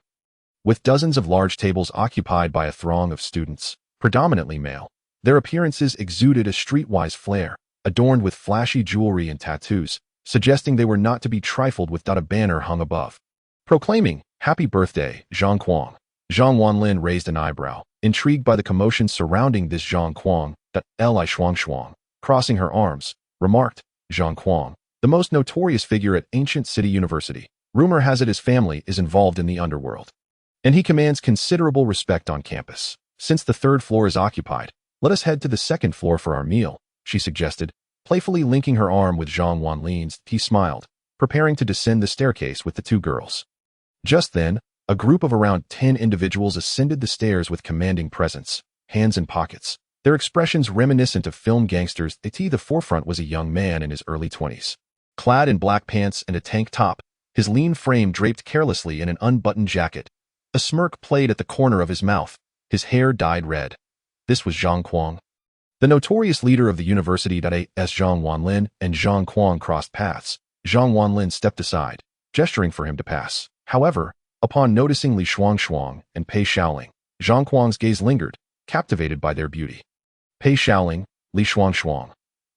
with dozens of large tables occupied by a throng of students, predominantly male. Their appearances exuded a streetwise flair, adorned with flashy jewelry and tattoos, suggesting they were not to be trifled with. A banner hung above, proclaiming, "Happy Birthday, Zhang Kuang." Zhang Wanlin raised an eyebrow, intrigued by the commotion surrounding this Zhang Kuang. Li Xuanzhuang, crossing her arms, remarked, "Zhang Kuang, the most notorious figure at Ancient City University. Rumor has it his family is involved in the underworld, and he commands considerable respect on campus. Since the third floor is occupied, let us head to the second floor for our meal, she suggested, playfully linking her arm with Zhang Wanlin's. He smiled, preparing to descend the staircase with the two girls. Just then, a group of around 10 individuals ascended the stairs with commanding presence, hands in pockets, their expressions reminiscent of film gangsters. At the forefront was a young man in his early 20s. Clad in black pants and a tank top, his lean frame draped carelessly in an unbuttoned jacket. A smirk played at the corner of his mouth, his hair dyed red. This was Zhang Quang, the notorious leader of the university. As Zhang Wanlin and Zhang Quang crossed paths, Zhang Wanlin stepped aside, gesturing for him to pass. However, upon noticing Li Shuangshuang and Pei Shaoling, Zhang Quang's gaze lingered, captivated by their beauty. Pei Shaoling, Li Shuangshuang.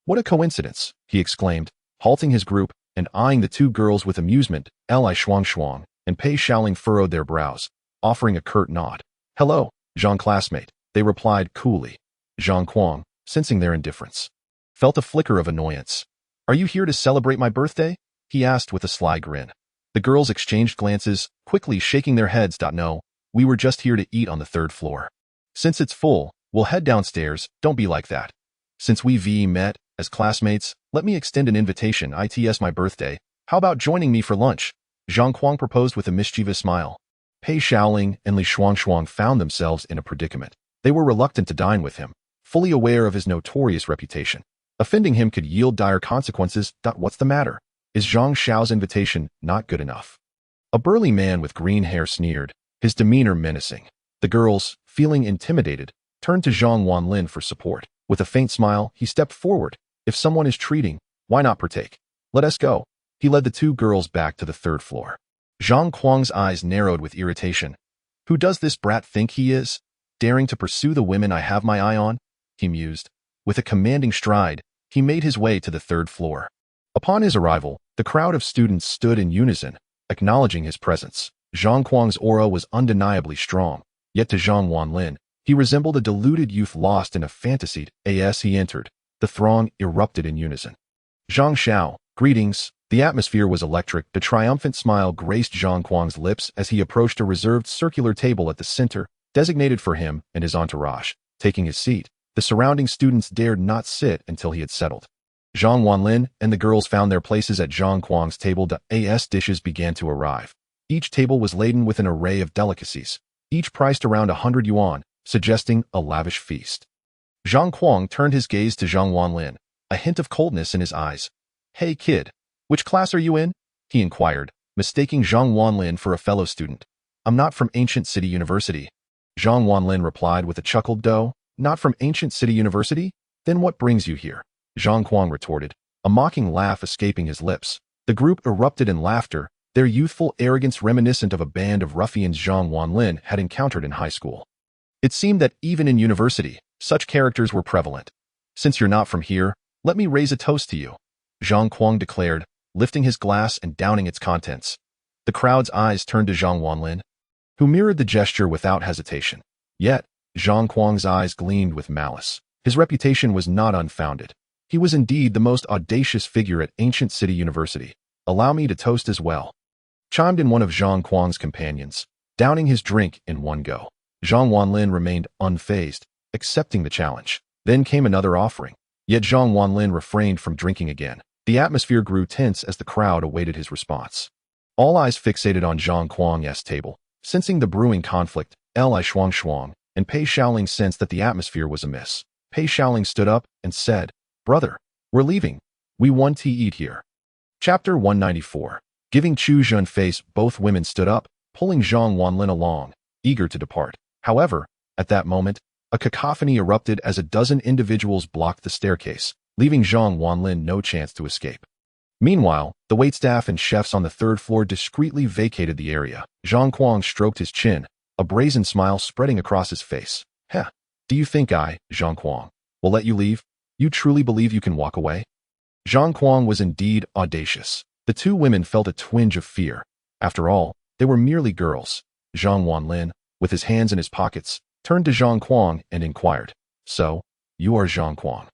What a coincidence, he exclaimed, halting his group and eyeing the two girls with amusement. Li Shuangshuang and Pei Shaoling furrowed their brows, offering a curt nod. Hello, Zhang classmate, they replied coolly. Zhang Quang, sensing their indifference, felt a flicker of annoyance. Are you here to celebrate my birthday? He asked with a sly grin. The girls exchanged glances, quickly shaking their heads. No, we were just here to eat on the third floor. Since it's full, we'll head downstairs. Don't be like that. Since we've met as classmates, let me extend an invitation. It's my birthday. How about joining me for lunch? Zhang Quang proposed with a mischievous smile. Pei Shaoling and Li Shuangshuang found themselves in a predicament. They were reluctant to dine with him, fully aware of his notorious reputation. Offending him could yield dire consequences. What's the matter? Is Zhang Xiao's invitation not good enough? A burly man with green hair sneered, his demeanor menacing. The girls, feeling intimidated, turned to Zhang Wanlin for support. With a faint smile, he stepped forward. If someone is treating, why not partake? Let us go. He led the two girls back to the third floor. Zhang Quang's eyes narrowed with irritation. Who does this brat think he is? Daring to pursue the women I have my eye on? He mused. With a commanding stride, he made his way to the third floor. Upon his arrival, the crowd of students stood in unison, acknowledging his presence. Zhang Quang's aura was undeniably strong, yet to Zhang Wanlin, he resembled a deluded youth lost in a fantasy. As he entered, the throng erupted in unison. Zhang Xiao, greetings. The atmosphere was electric. The triumphant smile graced Zhang Quang's lips as he approached a reserved circular table at the center, designated for him and his entourage. Taking his seat, the surrounding students dared not sit until he had settled. Zhang Wanlin and the girls found their places at Zhang Quang's table. As dishes began to arrive. Each table was laden with an array of delicacies, each priced around 100 yuan, suggesting a lavish feast. Zhang Quang turned his gaze to Zhang Wanlin, a hint of coldness in his eyes. Hey kid, which class are you in? He inquired, mistaking Zhang Wanlin for a fellow student. I'm not from Ancient City University. Zhang Wanlin replied with a chuckled dough. Not from Ancient City University? Then what brings you here? Zhang Quang retorted, a mocking laugh escaping his lips. The group erupted in laughter, their youthful arrogance reminiscent of a band of ruffians Zhang Wanlin had encountered in high school. It seemed that even in university, such characters were prevalent. Since you're not from here, let me raise a toast to you, Zhang Quang declared, lifting his glass and downing its contents. The crowd's eyes turned to Zhang Wanlin, who mirrored the gesture without hesitation. Yet, Zhang Quang's eyes gleamed with malice. His reputation was not unfounded. He was indeed the most audacious figure at Ancient City University. Allow me to toast as well, chimed in one of Zhang Quang's companions, downing his drink in one go. Zhang Wanlin remained unfazed, accepting the challenge. Then came another offering. Yet Zhang Wanlin refrained from drinking again. The atmosphere grew tense as the crowd awaited his response. All eyes fixated on Zhang Quang's table. Sensing the brewing conflict, Li Shuangshuang and Pei Shaoling sensed that the atmosphere was amiss. Pei Shaoling stood up and said, Brother, we're leaving. We want to eat here. Chapter 194. Giving Chu Jun face, both women stood up, pulling Zhang Wanlin along, eager to depart. However, at that moment, a cacophony erupted as a dozen individuals blocked the staircase, leaving Zhang Wanlin no chance to escape. Meanwhile, the waitstaff and chefs on the third floor discreetly vacated the area. Zhang Quang stroked his chin, a brazen smile spreading across his face. Heh, do you think I, Zhang Quang, will let you leave? You truly believe you can walk away? Zhang Quang was indeed audacious. The two women felt a twinge of fear. After all, they were merely girls. Zhang Wanlin, with his hands in his pockets, turned to Zhang Quang and inquired, So, you are Zhang Quang.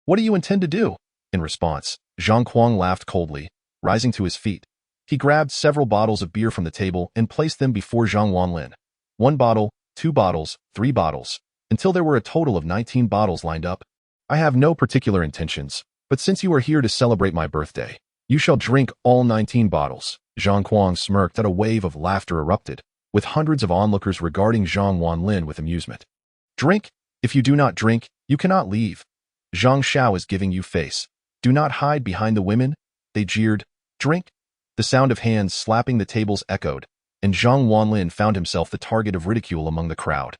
What do you intend to do? In response, Zhang Kuang laughed coldly, rising to his feet. He grabbed several bottles of beer from the table and placed them before Zhang Wanlin. 1 bottle, 2 bottles, 3 bottles, until there were a total of 19 bottles lined up. I have no particular intentions, but since you are here to celebrate my birthday, you shall drink all 19 bottles. Zhang Kuang smirked as a wave of laughter erupted, with hundreds of onlookers regarding Zhang Wanlin with amusement. Drink? If you do not drink, you cannot leave. Zhang Xiao is giving you face. Do not hide behind the women, they jeered. Drink? The sound of hands slapping the tables echoed, and Zhang Wanlin found himself the target of ridicule among the crowd.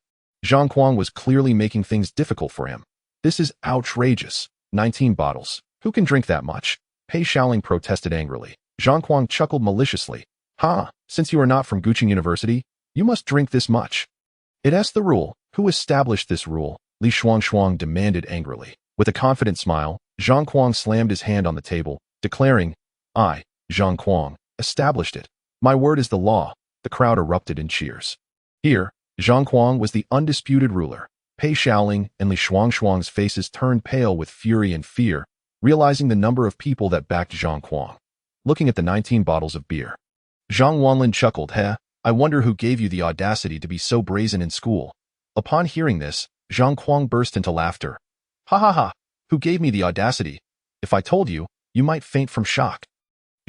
Zhang Kuang was clearly making things difficult for him. This is outrageous. 19 bottles. Who can drink that much? Pei Shaoling protested angrily. Zhang Kuang chuckled maliciously. Ha! Since you are not from Guqing University, you must drink this much. It's the rule. Who established this rule? Li Shuangshuang demanded angrily. With a confident smile, Zhang Kuang slammed his hand on the table, declaring, I, Zhang Kuang, established it. My word is the law. The crowd erupted in cheers. Here, Zhang Kuang was the undisputed ruler. Pei Shaoling and Li Shuangshuang's faces turned pale with fury and fear, realizing the number of people that backed Zhang Kuang. Looking at the 19 bottles of beer, Zhang Wanlin chuckled. I wonder who gave you the audacity to be so brazen in school. Upon hearing this, Zhang Kuang burst into laughter. Ha ha ha, who gave me the audacity? If I told you, you might faint from shock.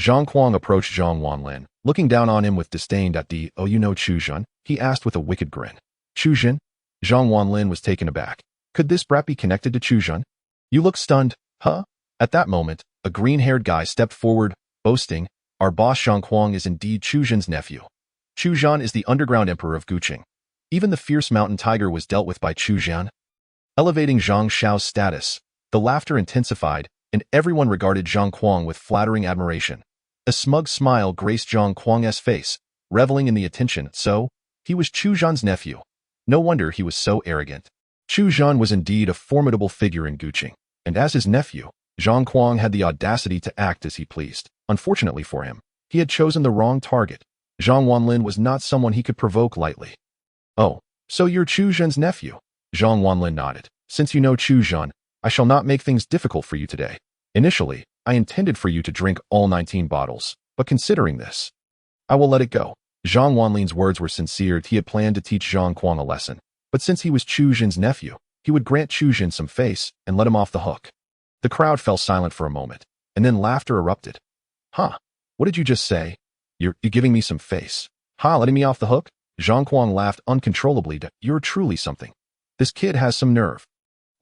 Zhang Kuang approached Zhang Wanlin, looking down on him with disdain. Oh, you know Chu Zhen? He asked with a wicked grin. Chu Zhen? Zhang Wanlin was taken aback. Could this brat be connected to Chu Zhen? You look stunned, huh? At that moment, a green-haired guy stepped forward, boasting, our boss Zhang Kuang is indeed Chu Zhen's nephew. Chu Zhen is the underground emperor of Guqing. Even the fierce mountain tiger was dealt with by Chu Zhen. Elevating Zhang Xiao's status, the laughter intensified, and everyone regarded Zhang Kuang with flattering admiration. A smug smile graced Zhang Kuang's face, reveling in the attention. So, he was Chu Zhen's nephew. No wonder he was so arrogant. Chu Zhen was indeed a formidable figure in Guqing, and as his nephew, Zhang Kuang had the audacity to act as he pleased. Unfortunately for him, he had chosen the wrong target. Zhang Wanlin was not someone he could provoke lightly. Oh, so you're Chu Zhen's nephew? Zhang Wanlin nodded. Since you know Chu Zhen, I shall not make things difficult for you today. Initially, I intended for you to drink all 19 bottles, but considering this, I will let it go. Zhang Wanlin's words were sincere. He had planned to teach Zhang Kuang a lesson, but since he was Chu Zhen's nephew, he would grant Chu Zhen some face and let him off the hook. The crowd fell silent for a moment, and then laughter erupted. Huh? What did you just say? You're giving me some face. Huh, letting me off the hook? Zhang Kuang laughed uncontrollably. You're truly something. This kid has some nerve.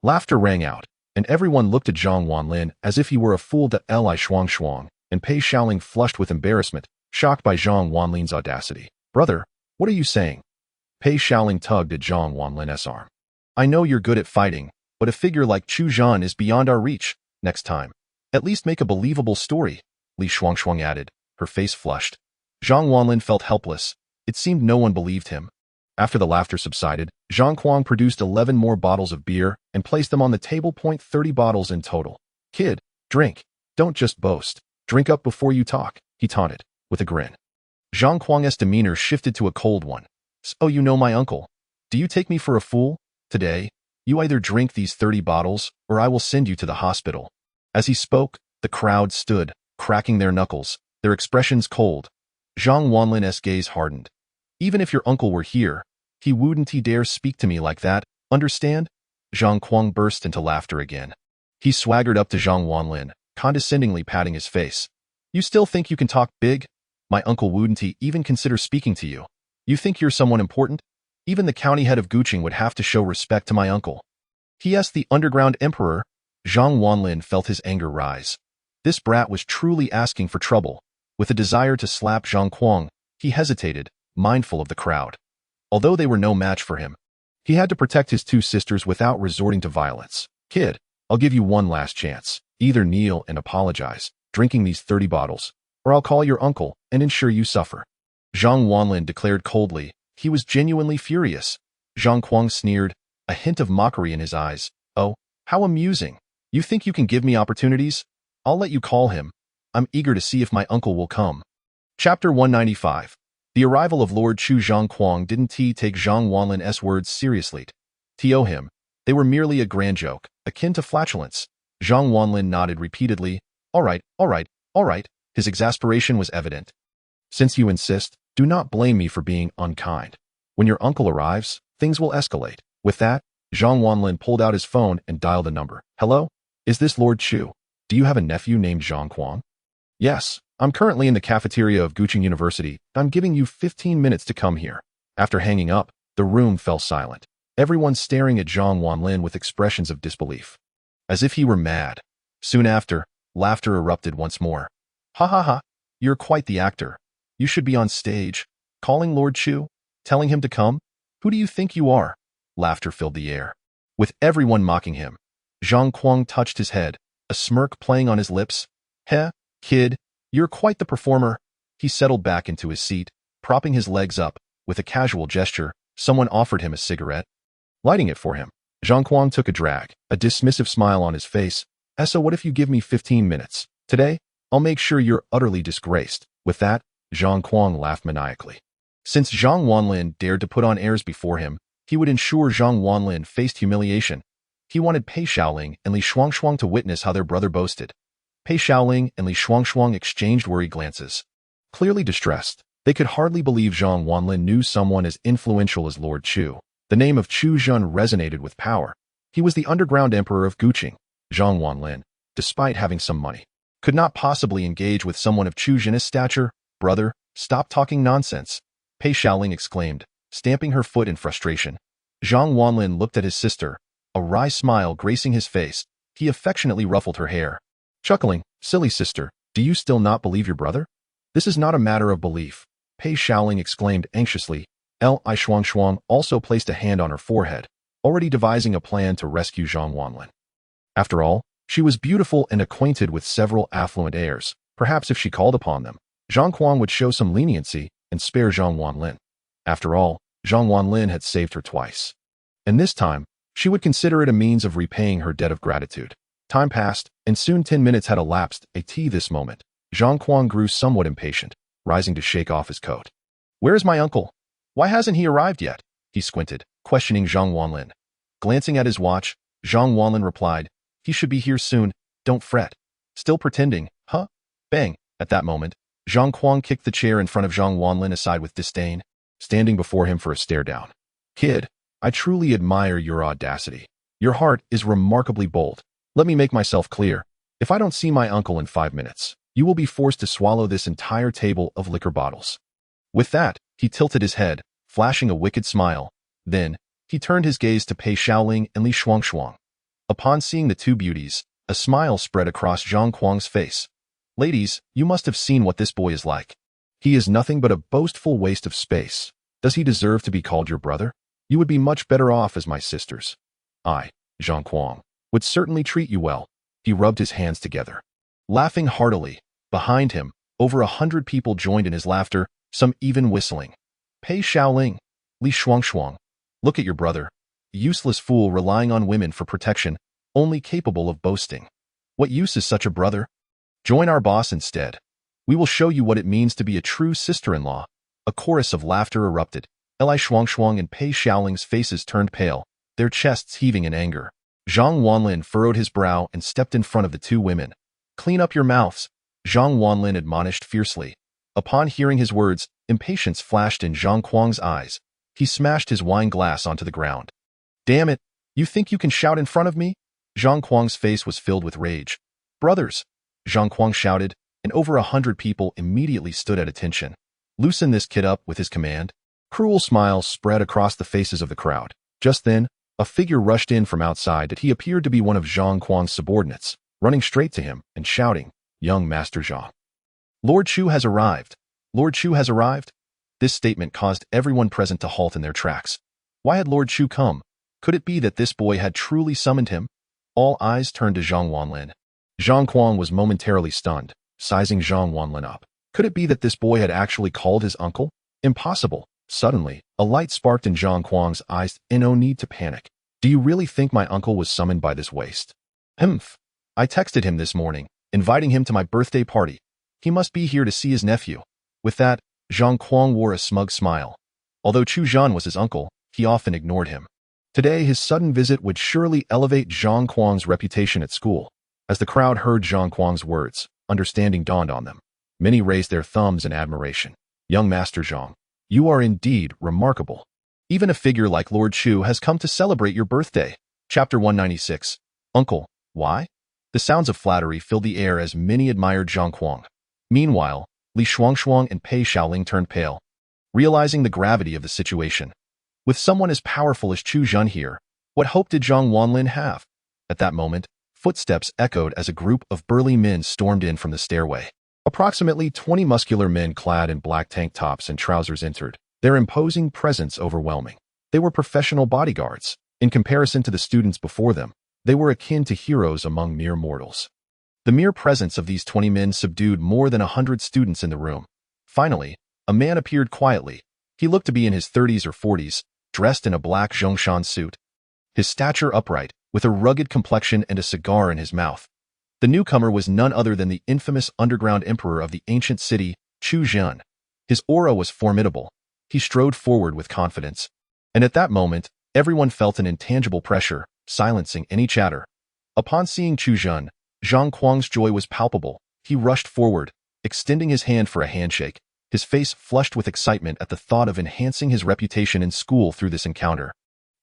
Laughter rang out, and everyone looked at Zhang Wanlin as if he were a fool. Li Shuangshuang and Pei Shaoling flushed with embarrassment, shocked by Zhang Wanlin's audacity. Brother, what are you saying? Pei Shaoling tugged at Zhang Wanlin's arm. I know you're good at fighting, but a figure like Chu Zhen is beyond our reach. Next time, at least make a believable story, Li Shuangshuang added, her face flushed. Zhang Wanlin felt helpless. It seemed no one believed him. After the laughter subsided, Zhang Kuang produced 11 more bottles of beer and placed them on the table. 30 bottles in total. Kid, drink. Don't just boast. Drink up before you talk, he taunted, with a grin. Zhang Kuang's demeanor shifted to a cold one. So you know my uncle. Do you take me for a fool? Today, you either drink these 30 bottles, or I will send you to the hospital. As he spoke, the crowd stood, cracking their knuckles, their expressions cold. Zhang Wanlin's gaze hardened. Even if your uncle were here, he wouldn't dare speak to me like that, understand? Zhang Kuang burst into laughter again. He swaggered up to Zhang Wanlin, condescendingly patting his face. You still think you can talk big? My uncle wouldn't even consider speaking to you. You think you're someone important? Even the county head of Guqing would have to show respect to my uncle. He.S. the underground emperor. Zhang Wanlin felt his anger rise. This brat was truly asking for trouble. With a desire to slap Zhang Kuang, he hesitated, mindful of the crowd. Although they were no match for him, he had to protect his two sisters without resorting to violence. Kid, I'll give you one last chance. Either kneel and apologize, drinking these 30 bottles, or I'll call your uncle and ensure you suffer. Zhang Wanlin declared coldly. He was genuinely furious. Zhang Kuang sneered, a hint of mockery in his eyes. Oh, how amusing. You think you can give me opportunities? I'll let you call him. I'm eager to see if my uncle will come. Chapter 195. The arrival of Lord Chu. Zhang Kuang didn't take Zhang Wanlin's words seriously. To him, they were merely a grand joke, akin to flatulence. Zhang Wanlin nodded repeatedly. All right, all right, all right. His exasperation was evident. Since you insist, do not blame me for being unkind. When your uncle arrives, things will escalate. With that, Zhang Wanlin pulled out his phone and dialed a number. Hello? Is this Lord Chu? Do you have a nephew named Zhang Kuang? Yes, I'm currently in the cafeteria of Guqing University. I'm giving you 15 minutes to come here. After hanging up, the room fell silent. Everyone staring at Zhang Wanlin with expressions of disbelief. As if he were mad. Soon after, laughter erupted once more. Ha ha ha, you're quite the actor. You should be on stage. Calling Lord Chu? Telling him to come? Who do you think you are? Laughter filled the air. With everyone mocking him, Zhang Kuang touched his head, a smirk playing on his lips. Heh, kid, you're quite the performer. He settled back into his seat, propping his legs up. With a casual gesture, someone offered him a cigarette. Lighting it for him, Zhang Kuang took a drag, a dismissive smile on his face. So what if you give me 15 minutes? Today, I'll make sure you're utterly disgraced. With that, Zhang Kuang laughed maniacally. Since Zhang Wanlin dared to put on airs before him, he would ensure Zhang Wanlin faced humiliation. He wanted Pei Xiaoling and Li Shuangshuang to witness how their brother boasted. Pei Xiaoling and Li Shuangshuang exchanged worried glances. Clearly distressed, they could hardly believe Zhang Wanlin knew someone as influential as Lord Chu. The name of Chu Zhen resonated with power. He was the underground emperor of Guqing. Zhang Wanlin, despite having some money, could not possibly engage with someone of Chu Zhen's stature. Brother, stop talking nonsense, Pei Xiaoling exclaimed, stamping her foot in frustration. Zhang Wanlin looked at his sister, a wry smile gracing his face. He affectionately ruffled her hair. Chuckling, silly sister, do you still not believe your brother? This is not a matter of belief, Pei Xiaoling exclaimed anxiously. Li Shuangshuang also placed a hand on her forehead, already devising a plan to rescue Zhang Wanlin. After all, she was beautiful and acquainted with several affluent heirs. Perhaps if she called upon them, Zhang Kuang would show some leniency and spare Zhang Wanlin. After all, Zhang Wanlin had saved her twice. And this time, she would consider it a means of repaying her debt of gratitude. Time passed, and soon 10 minutes had elapsed. This moment, Zhang Kuang grew somewhat impatient, rising to shake off his coat. Where is my uncle? Why hasn't he arrived yet? He squinted, questioning Zhang Wanlin. Glancing at his watch, Zhang Wanlin replied, he should be here soon, don't fret. Still pretending, huh? Bang! At that moment, Zhang Kuang kicked the chair in front of Zhang Wanlin aside with disdain, standing before him for a stare down. Kid, I truly admire your audacity. Your heart is remarkably bold. Let me make myself clear. If I don't see my uncle in 5 minutes, you will be forced to swallow this entire table of liquor bottles. With that, he tilted his head, flashing a wicked smile. Then, he turned his gaze to Pei Xiaoling and Li Shuangshuang. Upon seeing the two beauties, a smile spread across Zhang Kuang's face. Ladies, you must have seen what this boy is like. He is nothing but a boastful waste of space. Does he deserve to be called your brother? You would be much better off as my sisters. I, Zhang Kuang, would certainly treat you well. He rubbed his hands together. Laughing heartily, behind him, over 100 people joined in his laughter, some even whistling. Pei Xiaoling, Li Shuangshuang, look at your brother. Useless fool relying on women for protection, only capable of boasting. What use is such a brother? Join our boss instead. We will show you what it means to be a true sister-in-law. A chorus of laughter erupted. Li Shuangshuang and Pei Xiaoling's faces turned pale, their chests heaving in anger. Zhang Wanlin furrowed his brow and stepped in front of the two women. Clean up your mouths, Zhang Wanlin admonished fiercely. Upon hearing his words, impatience flashed in Zhang Kuang's eyes. He smashed his wine glass onto the ground. Damn it, you think you can shout in front of me? Zhang Kuang's face was filled with rage. Brothers, Zhang Kuang shouted, and over 100 people immediately stood at attention. Loosen this kid up with his command. Cruel smiles spread across the faces of the crowd. Just then, a figure rushed in from outside that he appeared to be one of Zhang Kuang's subordinates, running straight to him and shouting, Young Master Zhang. Lord Chu has arrived. Lord Chu has arrived? This statement caused everyone present to halt in their tracks. Why had Lord Chu come? Could it be that this boy had truly summoned him? All eyes turned to Zhang Wanlin. Zhang Kuang was momentarily stunned, sizing Zhang Wanlin up. Could it be that this boy had actually called his uncle? Impossible. Suddenly, a light sparked in Zhang Kuang's eyes. No need to panic. Do you really think my uncle was summoned by this waste? Humph. I texted him this morning, inviting him to my birthday party. He must be here to see his nephew. With that, Zhang Kuang wore a smug smile. Although Chu Zhan was his uncle, he often ignored him. Today, his sudden visit would surely elevate Zhang Kuang's reputation at school. As the crowd heard Zhang Kuang's words, understanding dawned on them. Many raised their thumbs in admiration. Young Master Zhang, you are indeed remarkable. Even a figure like Lord Chu has come to celebrate your birthday. Chapter 196. Uncle, why? The sounds of flattery filled the air as many admired Zhang Kuang. Meanwhile, Li Shuangshuang and Pei Xiaoling turned pale, realizing the gravity of the situation. With someone as powerful as Chu Zhen here, what hope did Zhang Wanlin have? At that moment, footsteps echoed as a group of burly men stormed in from the stairway. Approximately 20 muscular men clad in black tank tops and trousers entered, their imposing presence overwhelming. They were professional bodyguards. In comparison to the students before them, they were akin to heroes among mere mortals. The mere presence of these 20 men subdued more than 100 students in the room. Finally, a man appeared quietly. He looked to be in his 30s or 40s, dressed in a black Zhongshan suit. His stature upright, with a rugged complexion and a cigar in his mouth. The newcomer was none other than the infamous underground emperor of the ancient city, Chu Zhen. His aura was formidable. He strode forward with confidence. And at that moment, everyone felt an intangible pressure, silencing any chatter. Upon seeing Chu Zhen, Zhang Kuang's joy was palpable. He rushed forward, extending his hand for a handshake, his face flushed with excitement at the thought of enhancing his reputation in school through this encounter.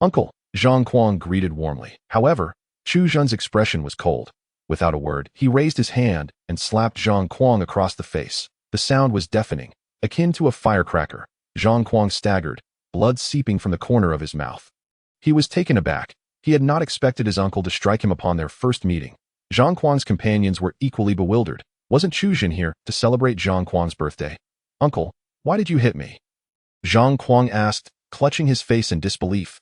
Uncle, Zhang Kuang greeted warmly. However, Chu Zhen's expression was cold. Without a word, he raised his hand and slapped Zhang Kuang across the face. The sound was deafening, akin to a firecracker. Zhang Kuang staggered, blood seeping from the corner of his mouth. He was taken aback. He had not expected his uncle to strike him upon their first meeting. Zhang Kuang's companions were equally bewildered. Wasn't Chu Zhen here to celebrate Zhang Kuang's birthday? Uncle, why did you hit me? Zhang Kuang asked, clutching his face in disbelief.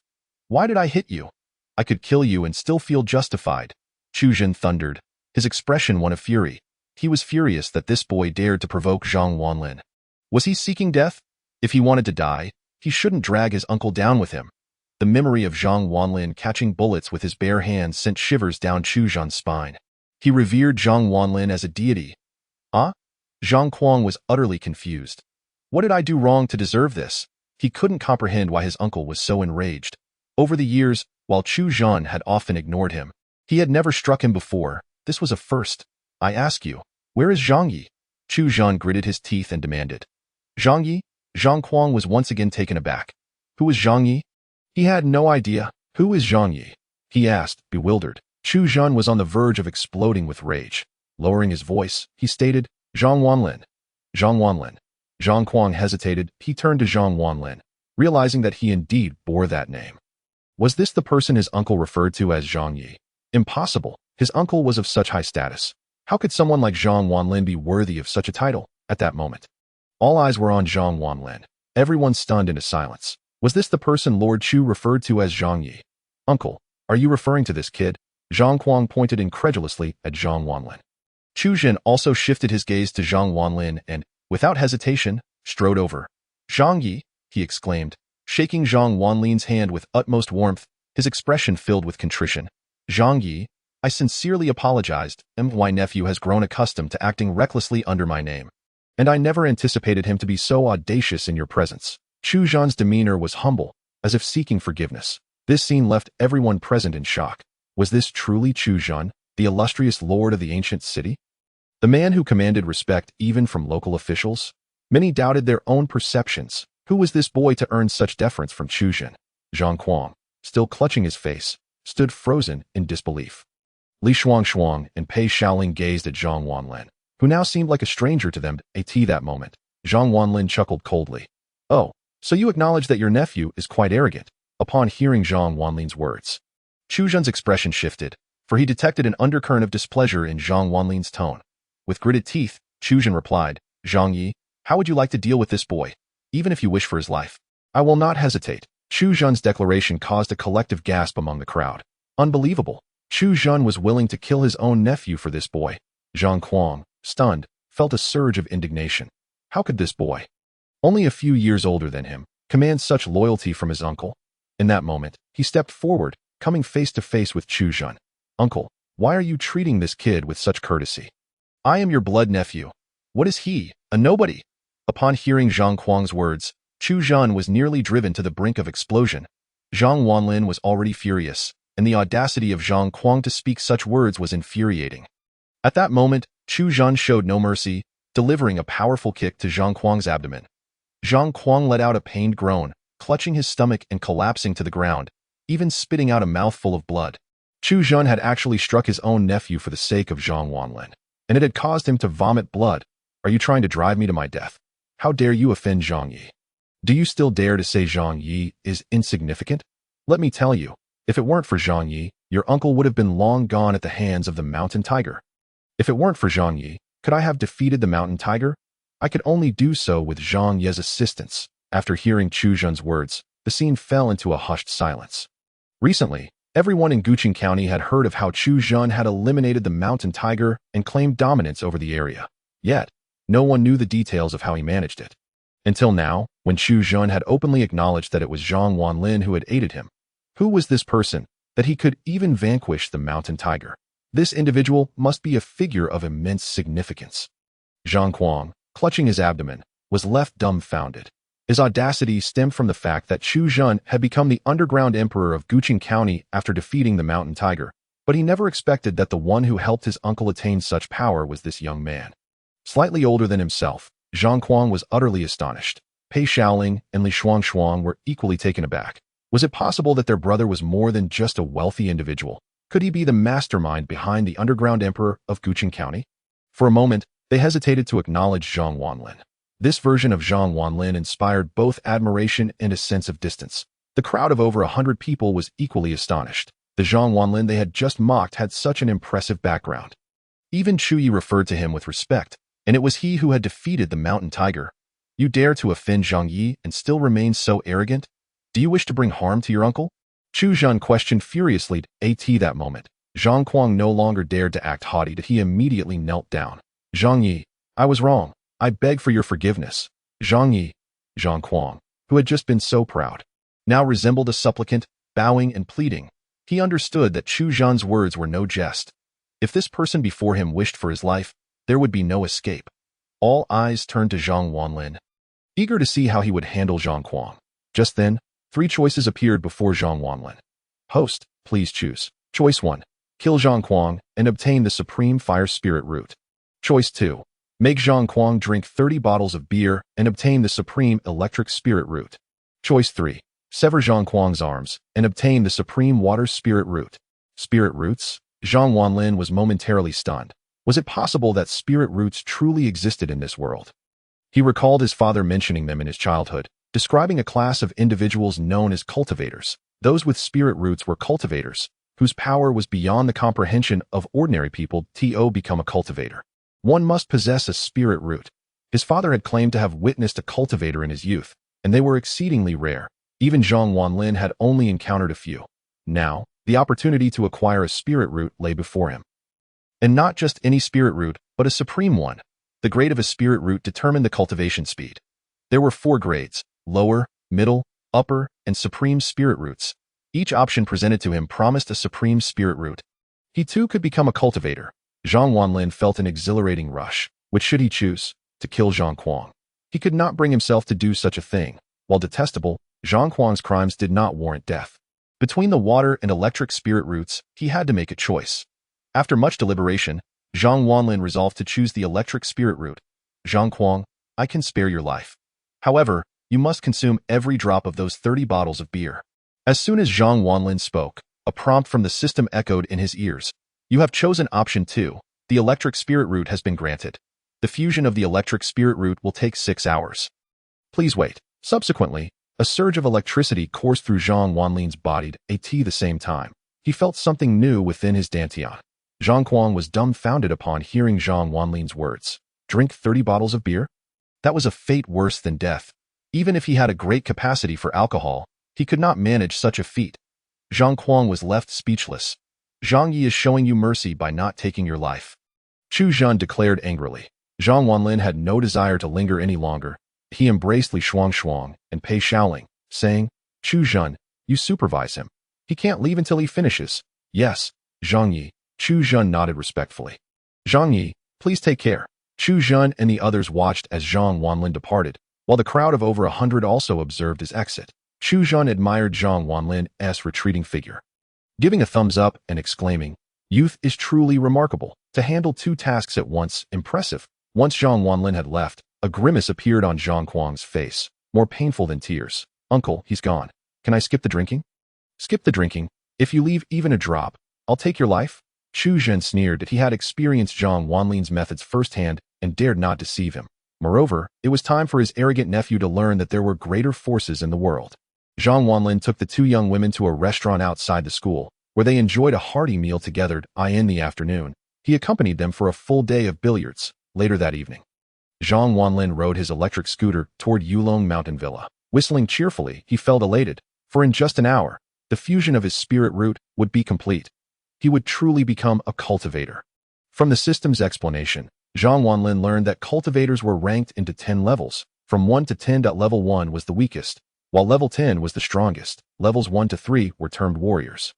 Why did I hit you? I could kill you and still feel justified. Chu Zhen thundered, his expression one of fury. He was furious that this boy dared to provoke Zhang Wanlin. Was he seeking death? If he wanted to die, he shouldn't drag his uncle down with him. The memory of Zhang Wanlin catching bullets with his bare hands sent shivers down Chu Zhen's spine. He revered Zhang Wanlin as a deity. Huh? Zhang Kuang was utterly confused. What did I do wrong to deserve this? He couldn't comprehend why his uncle was so enraged. Over the years, while Chu Zhen had often ignored him, he had never struck him before. This was a first. I ask you, where is Zhang Yi? Chu Zhen gritted his teeth and demanded. Zhang Yi? Zhang Kuang was once again taken aback. Who is Zhang Yi? He had no idea. Who is Zhang Yi? He asked, bewildered. Chu Zhen was on the verge of exploding with rage. Lowering his voice, he stated, Zhang Wanlin. Zhang Wanlin. Zhang Kuang hesitated. He turned to Zhang Wanlin, realizing that he indeed bore that name. Was this the person his uncle referred to as Zhang Yi? Impossible. His uncle was of such high status. How could someone like Zhang Wanlin be worthy of such a title at that moment? All eyes were on Zhang Wanlin. Everyone stunned into silence. Was this the person Lord Chu referred to as Zhang Yi? Uncle, are you referring to this kid? Zhang Kuang pointed incredulously at Zhang Wanlin. Chu Zhen also shifted his gaze to Zhang Wanlin and, without hesitation, strode over. Zhang Yi, he exclaimed, shaking Zhang Wanlin's hand with utmost warmth, his expression filled with contrition. Zhang Yi, I sincerely apologized. My nephew has grown accustomed to acting recklessly under my name. And I never anticipated him to be so audacious in your presence. Chu Zhen's demeanor was humble, as if seeking forgiveness. This scene left everyone present in shock. Was this truly Chu Zhen, the illustrious lord of the ancient city? The man who commanded respect even from local officials? Many doubted their own perceptions. Who was this boy to earn such deference from Chu Zhen? Zhang Kuang, still clutching his face, stood frozen in disbelief. Li Shuangshuang and Pei Xiaoling gazed at Zhang Wanlin, who now seemed like a stranger to them at that moment. Zhang Wanlin chuckled coldly. Oh, so you acknowledge that your nephew is quite arrogant? Upon hearing Zhang Wanlin's words, Chu Zhen's expression shifted, for he detected an undercurrent of displeasure in Zhang Wanlin's tone. With gritted teeth, Chu Zhen replied, Zhang Yi, how would you like to deal with this boy, even if you wish for his life? I will not hesitate. Chu Zhen's declaration caused a collective gasp among the crowd. Unbelievable. Chu Zhen was willing to kill his own nephew for this boy. Zhang Kuang, stunned, felt a surge of indignation. How could this boy, only a few years older than him, command such loyalty from his uncle? In that moment, he stepped forward, coming face to face with Chu Zhen. Uncle, why are you treating this kid with such courtesy? I am your blood nephew. What is he? A nobody? Upon hearing Zhang Kuang's words, Chu Zhen was nearly driven to the brink of explosion. Zhang Wanlin was already furious. and the audacity of Zhang Kuang to speak such words was infuriating. At that moment, Chu Zhan showed no mercy, delivering a powerful kick to Zhang Kuang's abdomen. Zhang Kuang let out a pained groan, clutching his stomach and collapsing to the ground, even spitting out a mouthful of blood. Chu Zhan had actually struck his own nephew for the sake of Zhang Wanlin, and it had caused him to vomit blood. Are you trying to drive me to my death? How dare you offend Zhang Yi? Do you still dare to say Zhang Yi is insignificant? Let me tell you, if it weren't for Zhang Yi, your uncle would have been long gone at the hands of the mountain tiger. If it weren't for Zhang Yi, could I have defeated the mountain tiger? I could only do so with Zhang Ye's assistance. After hearing Chu Zhan's words, the scene fell into a hushed silence. Recently, everyone in Guqing County had heard of how Chu Zhan had eliminated the mountain tiger and claimed dominance over the area. Yet, no one knew the details of how he managed it. Until now, when Chu Zhan had openly acknowledged that it was Zhang Wanlin who had aided him. Who was this person, that he could even vanquish the mountain tiger? This individual must be a figure of immense significance. Zhang Kuang, clutching his abdomen, was left dumbfounded. His audacity stemmed from the fact that Chu Zhan had become the underground emperor of Guqing County after defeating the mountain tiger, but he never expected that the one who helped his uncle attain such power was this young man. Slightly older than himself, Zhang Kuang was utterly astonished. Pei Shaoling and Li Shuangshuang were equally taken aback. Was it possible that their brother was more than just a wealthy individual? Could he be the mastermind behind the underground emperor of Guqing County? For a moment, they hesitated to acknowledge Zhang Wanlin. This version of Zhang Wanlin inspired both admiration and a sense of distance. The crowd of over 100 people was equally astonished. The Zhang Wanlin they had just mocked had such an impressive background. Even Chu Yi referred to him with respect, and it was he who had defeated the mountain tiger. You dare to offend Zhang Yi and still remain so arrogant? Do you wish to bring harm to your uncle? Chu Zhan questioned furiously at that moment. Zhang Kuang no longer dared to act haughty. He immediately knelt down. Zhang Yi, I was wrong. I beg for your forgiveness. Zhang Yi, Zhang Kuang, who had just been so proud, now resembled a supplicant, bowing and pleading. He understood that Chu Zhan's words were no jest. If this person before him wished for his life, there would be no escape. All eyes turned to Zhang Wanlin, eager to see how he would handle Zhang Kuang. Just then, 3 choices appeared before Zhang Wanlin. Host, please choose. Choice 1. Kill Zhang Kuang and obtain the Supreme Fire Spirit Root. Choice 2. Make Zhang Kuang drink 30 bottles of beer and obtain the Supreme Electric Spirit Root. Choice 3. Sever Zhang Kuang's arms and obtain the Supreme Water Spirit Root. Spirit Roots? Zhang Wanlin was momentarily stunned. Was it possible that spirit roots truly existed in this world? He recalled his father mentioning them in his childhood, describing a class of individuals known as cultivators. Those with spirit roots were cultivators, whose power was beyond the comprehension of ordinary people to become a cultivator. One must possess a spirit root. His father had claimed to have witnessed a cultivator in his youth, and they were exceedingly rare. Even Zhang Wanlin had only encountered a few. Now, the opportunity to acquire a spirit root lay before him. And not just any spirit root, but a supreme one. The grade of a spirit root determined the cultivation speed. There were 4 grades: lower, middle, upper, and supreme spirit roots. Each option presented to him promised a supreme spirit root. He too could become a cultivator. Zhang Wanlin felt an exhilarating rush. Which should he choose? To kill Zhang Kuang. He could not bring himself to do such a thing. While detestable, Zhang Kuang's crimes did not warrant death. Between the water and electric spirit roots, he had to make a choice. After much deliberation, Zhang Wanlin resolved to choose the electric spirit root. Zhang Kuang, I can spare your life. However, you must consume every drop of those 30 bottles of beer. As soon as Zhang Wanlin spoke, a prompt from the system echoed in his ears. You have chosen option 2. The electric spirit root has been granted. The fusion of the electric spirit root will take 6 hours. Please wait. Subsequently, a surge of electricity coursed through Zhang Wanlin's body at the same time. He felt something new within his dantian. Zhang Kuang was dumbfounded upon hearing Zhang Wanlin's words. Drink 30 bottles of beer? That was a fate worse than death. Even if he had a great capacity for alcohol, he could not manage such a feat. Zhang Kuang was left speechless. Zhang Yi is showing you mercy by not taking your life. Chu Zhan declared angrily. Zhang Wanlin had no desire to linger any longer. He embraced Li Shuangshuang and Pei Shaoling, saying, Chu Zhan, you supervise him. He can't leave until he finishes. Yes, Zhang Yi. Chu Zhan nodded respectfully. Zhang Yi, please take care. Chu Zhan and the others watched as Zhang Wanlin departed, while the crowd of over 100 also observed his exit. Chu Zhan admired Zhang Wanlin's retreating figure. giving a thumbs up and exclaiming, "Youth is truly remarkable. To handle two tasks at once, impressive." Once Zhang Wanlin had left, a grimace appeared on Zhang Kuang's face, more painful than tears. "Uncle, he's gone. Can I skip the drinking?" "Skip the drinking? If you leave even a drop, I'll take your life?" Xu Zhen sneered that he had experienced Zhang Wanlin's methods firsthand and dared not deceive him. Moreover, it was time for his arrogant nephew to learn that there were greater forces in the world. Zhang Wanlin took the two young women to a restaurant outside the school, where they enjoyed a hearty meal together. In the afternoon, he accompanied them for a full day of billiards. Later that evening, Zhang Wanlin rode his electric scooter toward Yulong Mountain Villa. Whistling cheerfully, he felt elated, for in just an hour, the fusion of his spirit root would be complete. He would truly become a cultivator. From the system's explanation, Zhang Wanlin learned that cultivators were ranked into 10 levels, from 1 to 10. Level 1 was the weakest, while level 10 was the strongest. Levels 1 to 3 were termed warriors.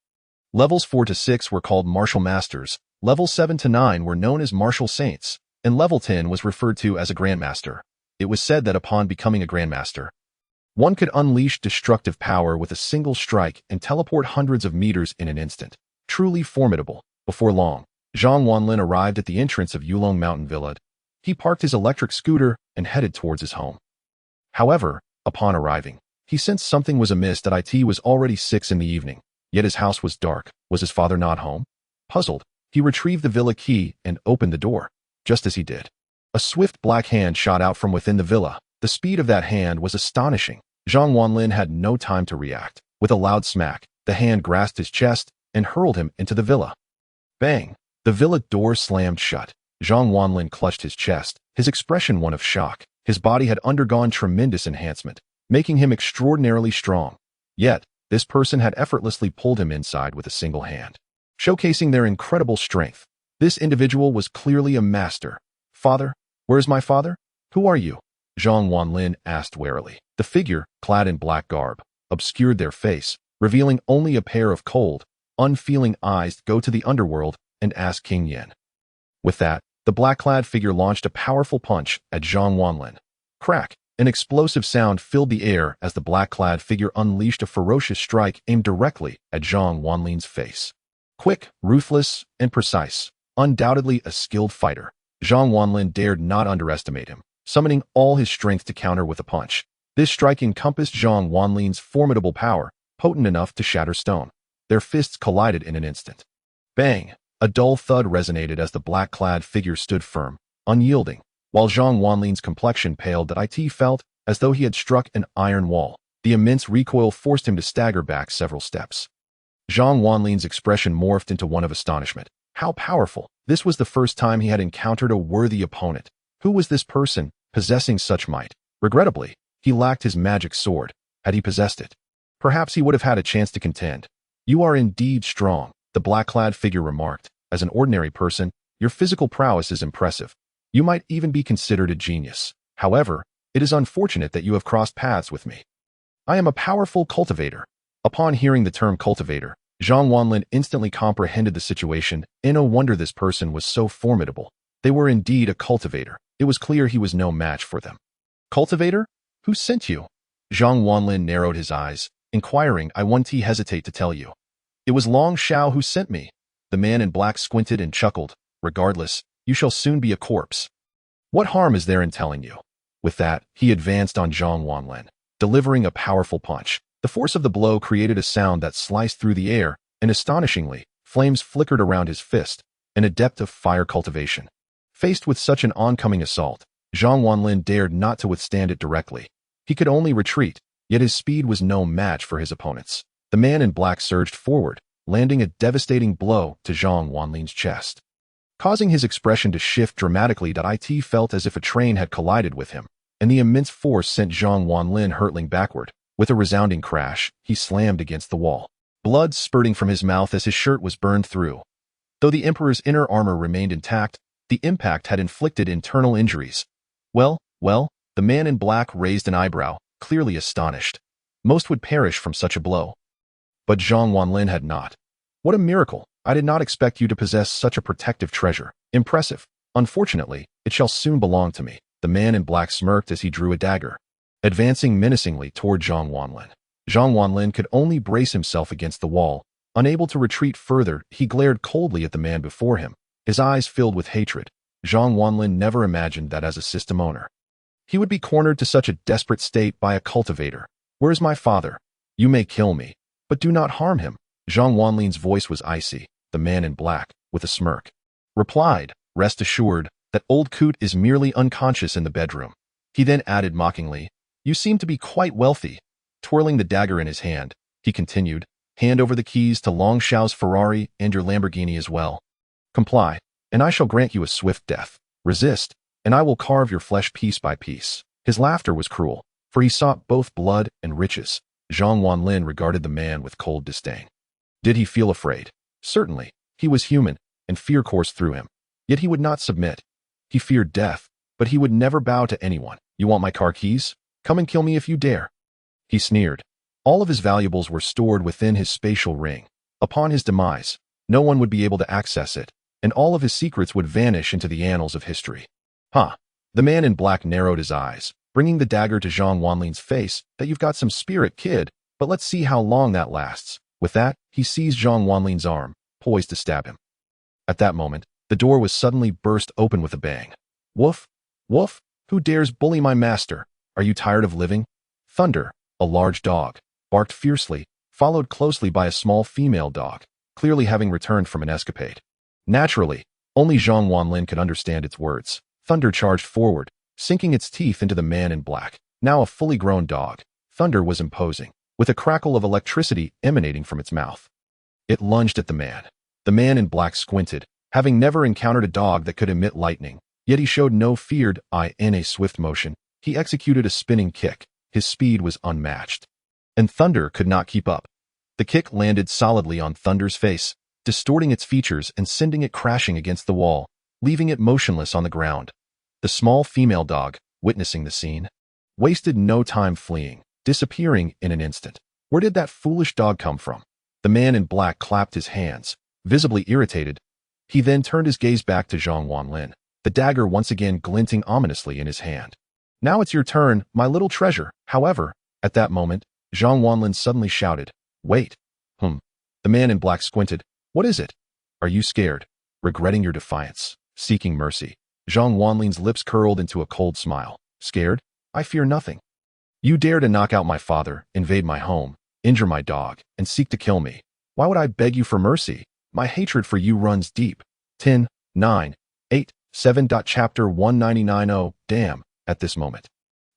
Levels 4 to 6 were called martial masters, levels 7 to 9 were known as martial saints, and level 10 was referred to as a grandmaster. It was said that upon becoming a grandmaster, one could unleash destructive power with a single strike and teleport hundreds of meters in an instant. Truly formidable. Before long, Zhang Wanlin arrived at the entrance of Yulong Mountain Villa. He parked his electric scooter and headed towards his home. However, upon arriving, he sensed something was amiss. It was already 6 in the evening, yet his house was dark. Was his father not home? Puzzled, he retrieved the villa key and opened the door. Just as he did, a swift black hand shot out from within the villa. The speed of that hand was astonishing. Zhang Wanlin had no time to react. With a loud smack, the hand grasped his chest and hurled him into the villa. Bang! The villa door slammed shut. Zhang Wanlin clutched his chest, his expression one of shock. His body had undergone tremendous enhancement, making him extraordinarily strong. Yet, this person had effortlessly pulled him inside with a single hand, showcasing their incredible strength. This individual was clearly a master. "Father? Where's my father? Who are you?" Zhang Wanlin asked warily. The figure, clad in black garb, obscured their face, revealing only a pair of cold, unfeeling eyes. "Go to the underworld and ask King Yan." With that, the black-clad figure launched a powerful punch at Zhang Wanlin. Crack! An explosive sound filled the air as the black-clad figure unleashed a ferocious strike aimed directly at Zhang Wanlin's face. Quick, ruthless, and precise. Undoubtedly a skilled fighter, Zhang Wanlin dared not underestimate him, summoning all his strength to counter with a punch. This strike encompassed Zhang Wanlin's formidable power, potent enough to shatter stone. Their fists collided in an instant. Bang! A dull thud resonated as the black-clad figure stood firm, unyielding, while Zhang Wanlin's complexion paled. It felt as though he had struck an iron wall. The immense recoil forced him to stagger back several steps. Zhang Wanlin's expression morphed into one of astonishment. How powerful! This was the first time he had encountered a worthy opponent. Who was this person, possessing such might? Regrettably, he lacked his magic sword. Had he possessed it, perhaps he would have had a chance to contend. "You are indeed strong," the black-clad figure remarked. "As an ordinary person, your physical prowess is impressive. You might even be considered a genius. However, it is unfortunate that you have crossed paths with me. I am a powerful cultivator." Upon hearing the term cultivator, Zhang Wanlin instantly comprehended the situation. No wonder this person was so formidable. They were indeed a cultivator. It was clear he was no match for them. "Cultivator? Who sent you?" Zhang Wanlin narrowed his eyes, inquiring. "I won't hesitate to tell you. It was Long Shao who sent me." The man in black squinted and chuckled. "Regardless, you shall soon be a corpse. What harm is there in telling you?" With that, he advanced on Zhang Wanlin, delivering a powerful punch. The force of the blow created a sound that sliced through the air, and astonishingly, flames flickered around his fist, an adept of fire cultivation. Faced with such an oncoming assault, Zhang Wanlin dared not to withstand it directly. He could only retreat, yet his speed was no match for his opponent's. The man in black surged forward, landing a devastating blow to Zhang Wanlin's chest, causing his expression to shift dramatically. It felt as if a train had collided with him, and the immense force sent Zhang Wanlin hurtling backward. With a resounding crash, he slammed against the wall, blood spurting from his mouth as his shirt was burned through. Though the Emperor's inner armor remained intact, the impact had inflicted internal injuries. Well, the man in black raised an eyebrow, clearly astonished. Most would perish from such a blow. But Zhang Wanlin had not. "What a miracle! I did not expect you to possess such a protective treasure. Impressive. Unfortunately, it shall soon belong to me." The man in black smirked as he drew a dagger, advancing menacingly toward Zhang Wanlin. Zhang Wanlin could only brace himself against the wall, Unable to retreat further, he glared coldly at the man before him, his eyes filled with hatred. Zhang Wanlin never imagined that as a system owner, he would be cornered to such a desperate state by a cultivator. "Where is my father? You may kill me, but do not harm him." Zhang Wanlin's voice was icy. The man in black, with a smirk, replied, "Rest assured that old coot is merely unconscious in the bedroom." He then added mockingly, "You seem to be quite wealthy." Twirling the dagger in his hand, he continued, "Hand over the keys to Long Xiao's Ferrari and your Lamborghini as well. Comply, and I shall grant you a swift death. Resist, and I will carve your flesh piece by piece." His laughter was cruel, for he sought both blood and riches. Zhang Wanlin regarded the man with cold disdain. Did he feel afraid? Certainly. He was human, and fear coursed through him. Yet he would not submit. He feared death, but he would never bow to anyone. "You want my car keys? Come and kill me if you dare." He sneered. All of his valuables were stored within his spatial ring. Upon his demise, no one would be able to access it, and all of his secrets would vanish into the annals of history. "Huh." The man in black narrowed his eyes, bringing the dagger to Zhang Wanlin's face. "That you've got some spirit, kid, but let's see how long that lasts." With that, he seized Zhang Wanlin's arm, poised to stab him. At that moment, the door was suddenly burst open with a bang. "Woof! Woof! Who dares bully my master? Are you tired of living?" Thunder, a large dog, barked fiercely, followed closely by a small female dog, clearly having returned from an escapade. Naturally, only Zhang Wanlin could understand its words. Thunder charged forward, sinking its teeth into the man in black. Now a fully grown dog, Thunder was imposing, with a crackle of electricity emanating from its mouth. It lunged at the man. The man in black squinted, having never encountered a dog that could emit lightning, yet he showed no fear. In a swift motion, he executed a spinning kick. His speed was unmatched, and Thunder could not keep up. The kick landed solidly on Thunder's face, distorting its features and sending it crashing against the wall, leaving it motionless on the ground. The small female dog, witnessing the scene, wasted no time fleeing, disappearing in an instant. Where did that foolish dog come from? The man in black clapped his hands, visibly irritated. He then turned his gaze back to Zhang Wanlin, the dagger once again glinting ominously in his hand. "Now it's your turn, my little treasure." However, at that moment, Zhang Wanlin suddenly shouted, "Wait." The man in black squinted. "What is it? Are you scared? Regretting your defiance? Seeking mercy?" Zhang Wanlin's lips curled into a cold smile. "Scared? I fear nothing. You dare to knock out my father, invade my home, injure my dog, and seek to kill me. Why would I beg you for mercy? My hatred for you runs deep." 10, 9, 8, 7. Chapter 199. Oh, damn. At this moment,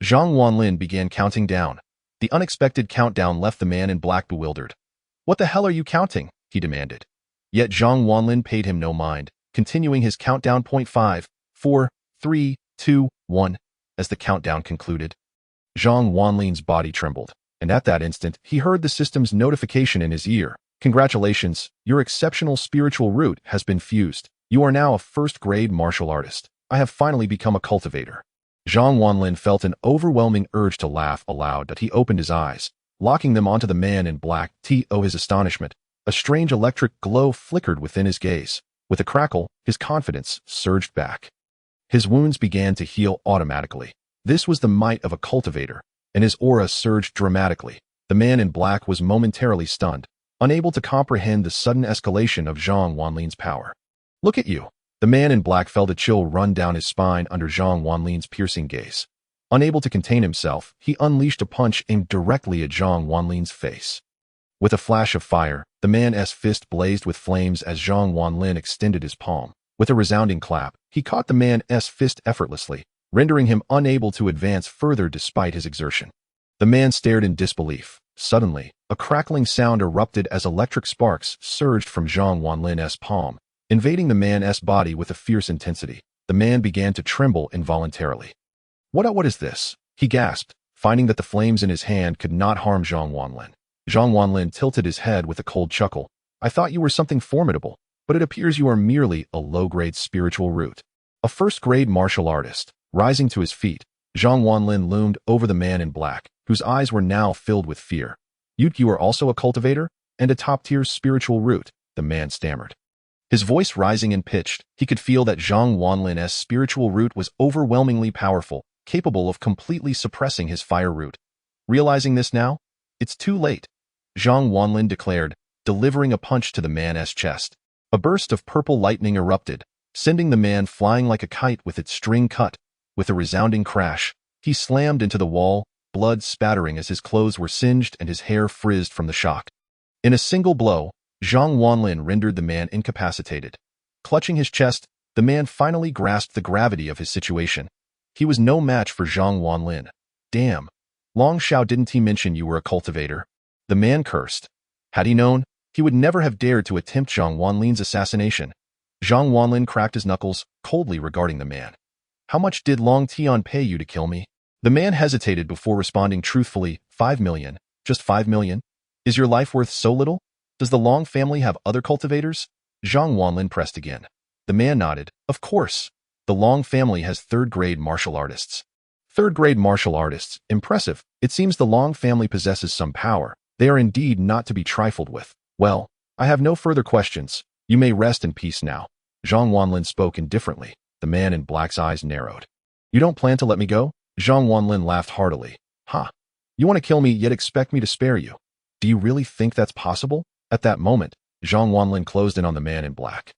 Zhang Wanlin began counting down. The unexpected countdown left the man in black bewildered. "What the hell are you counting?" he demanded. Yet Zhang Wanlin paid him no mind, continuing his countdown. 5, 4, 3, 2, 1. As the countdown concluded, Zhang Wanlin's body trembled, and at that instant, he heard the system's notification in his ear. "Congratulations, your exceptional spiritual root has been fused. You are now a first-grade martial artist. I have finally become a cultivator." Zhang Wanlin felt an overwhelming urge to laugh aloud, but he opened his eyes, locking them onto the man in black. To his astonishment, a strange electric glow flickered within his gaze. With a crackle, his confidence surged back. His wounds began to heal automatically. This was the might of a cultivator, and his aura surged dramatically. The man in black was momentarily stunned, unable to comprehend the sudden escalation of Zhang Wanlin's power. "Look at you." The man in black felt a chill run down his spine under Zhang Wanlin's piercing gaze. Unable to contain himself, he unleashed a punch aimed directly at Zhang Wanlin's face. With a flash of fire, the man's fist blazed with flames as Zhang Wanlin extended his palm. With a resounding clap, he caught the man's fist effortlessly, rendering him unable to advance further despite his exertion. The man stared in disbelief. Suddenly, a crackling sound erupted as electric sparks surged from Zhang Wanlin's palm, invading the man's body with a fierce intensity. The man began to tremble involuntarily. What is this?" he gasped, finding that the flames in his hand could not harm Zhang Wanlin. Zhang Wanlin tilted his head with a cold chuckle. "I thought you were something formidable, but it appears you are merely a low-grade spiritual root. A first-grade martial artist." Rising to his feet, Zhang Wanlin loomed over the man in black, whose eyes were now filled with fear. You are also a cultivator and a top-tier spiritual root," the man stammered. His voice rising in pitch, he could feel that Zhang Wanlin's spiritual root was overwhelmingly powerful, capable of completely suppressing his fire root. Realizing this now, "It's too late," Zhang Wanlin declared, delivering a punch to the man's chest. A burst of purple lightning erupted, sending the man flying like a kite with its string cut. With a resounding crash, he slammed into the wall, blood spattering as his clothes were singed and his hair frizzed from the shock. In a single blow, Zhang Wanlin rendered the man incapacitated. Clutching his chest, the man finally grasped the gravity of his situation. He was no match for Zhang Wanlin. Damn. Long Xiao, didn't he mention you were a cultivator? The man cursed. Had he known, he would never have dared to attempt Zhang Wanlin's assassination. Zhang Wanlin cracked his knuckles, coldly regarding the man. How much did Long Tian pay you to kill me? The man hesitated before responding truthfully. 5 million. Just 5 million? Is your life worth so little? Does the Long family have other cultivators? Zhang Wanlin pressed again. The man nodded. Of course. The Long family has third-grade martial artists. Third-grade martial artists. Impressive. It seems the Long family possesses some power. They are indeed not to be trifled with. Well, I have no further questions. You may rest in peace now. Zhang Wanlin spoke indifferently. The man in black's eyes narrowed. You don't plan to let me go? Zhang Wanlin laughed heartily. Ha! You want to kill me yet expect me to spare you? Do you really think that's possible? At that moment, Zhang Wanlin closed in on the man in black,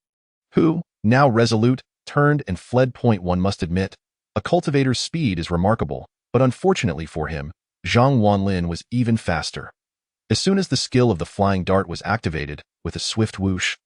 who, now resolute, turned and fled. One must admit, a cultivator's speed is remarkable, but unfortunately for him, Zhang Wanlin was even faster. As soon as the skill of the flying dart was activated, with a swift whoosh,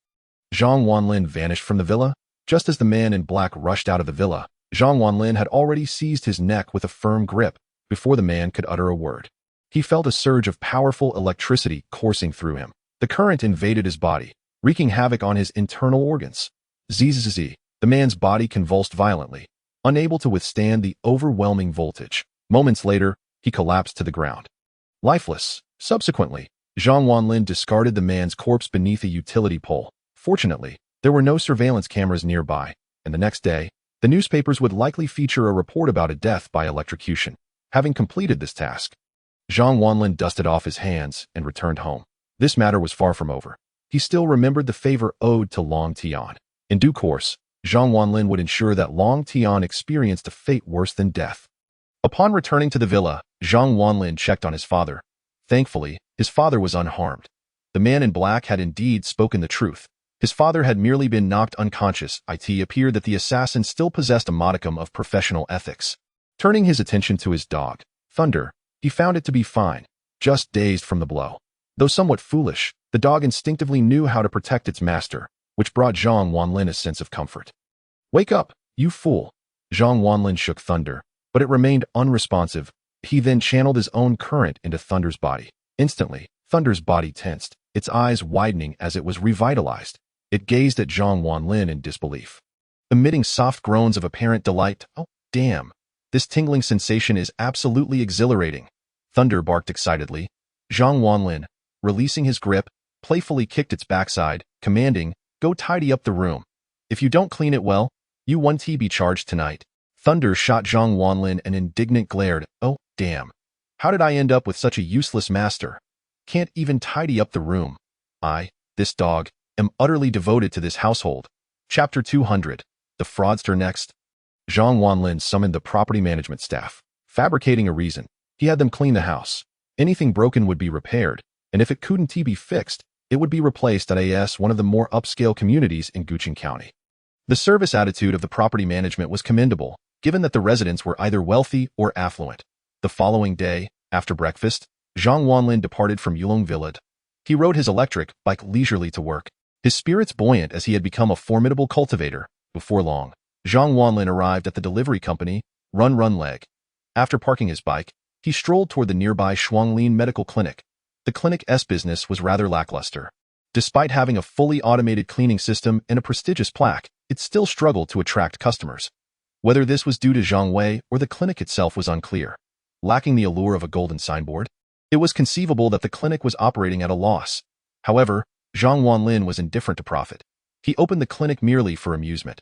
Zhang Wanlin vanished from the villa. Just as the man in black rushed out of the villa, Zhang Wanlin had already seized his neck with a firm grip before the man could utter a word. He felt a surge of powerful electricity coursing through him. The current invaded his body, wreaking havoc on his internal organs. Zzz, the man's body convulsed violently, unable to withstand the overwhelming voltage. Moments later, he collapsed to the ground, lifeless. Subsequently, Zhang Wanlin discarded the man's corpse beneath a utility pole. Fortunately, there were no surveillance cameras nearby, and the next day, the newspapers would likely feature a report about a death by electrocution. Having completed this task, Zhang Wanlin dusted off his hands and returned home. This matter was far from over. He still remembered the favor owed to Long Tian. In due course, Zhang Wanlin would ensure that Long Tian experienced a fate worse than death. Upon returning to the villa, Zhang Wanlin checked on his father. Thankfully, his father was unharmed. The man in black had indeed spoken the truth. His father had merely been knocked unconscious. It appeared that the assassin still possessed a modicum of professional ethics. Turning his attention to his dog, Thunder, he found it to be fine, just dazed from the blow. Though somewhat foolish, the dog instinctively knew how to protect its master, which brought Zhang Wanlin a sense of comfort. Wake up, you fool! Zhang Wanlin shook Thunder, but it remained unresponsive. He then channeled his own current into Thunder's body. Instantly, Thunder's body tensed, its eyes widening as it was revitalized. It gazed at Zhang Wanlin in disbelief, emitting soft groans of apparent delight. Oh, damn. This tingling sensation is absolutely exhilarating. Thunder barked excitedly. Zhang Wanlin, releasing his grip, playfully kicked its backside, commanding, go tidy up the room. If you don't clean it well, you won't be charged tonight. Thunder shot Zhang Wanlin an indignant glare. Oh, damn. How did I end up with such a useless master? Can't even tidy up the room. This dog, am utterly devoted to this household. Chapter 200. The Fraudster. Next, Zhang Wanlin summoned the property management staff. Fabricating a reason, he had them clean the house. Anything broken would be repaired, and if it couldn't be fixed, it would be replaced at one of the more upscale communities in Guqing County. The service attitude of the property management was commendable, given that the residents were either wealthy or affluent. The following day, after breakfast, Zhang Wanlin departed from Yulong Village. He rode his electric bike leisurely to work, his spirits buoyant as he had become a formidable cultivator. Before long, Zhang Wanlin arrived at the delivery company, Run Leg. After parking his bike, he strolled toward the nearby Shuanglin Medical Clinic. The clinic's business was rather lackluster. Despite having a fully automated cleaning system and a prestigious plaque, it still struggled to attract customers. Whether this was due to Zhang Wei or the clinic itself was unclear. Lacking the allure of a golden signboard, it was conceivable that the clinic was operating at a loss. However, Zhang Wanlin was indifferent to profit. He opened the clinic merely for amusement.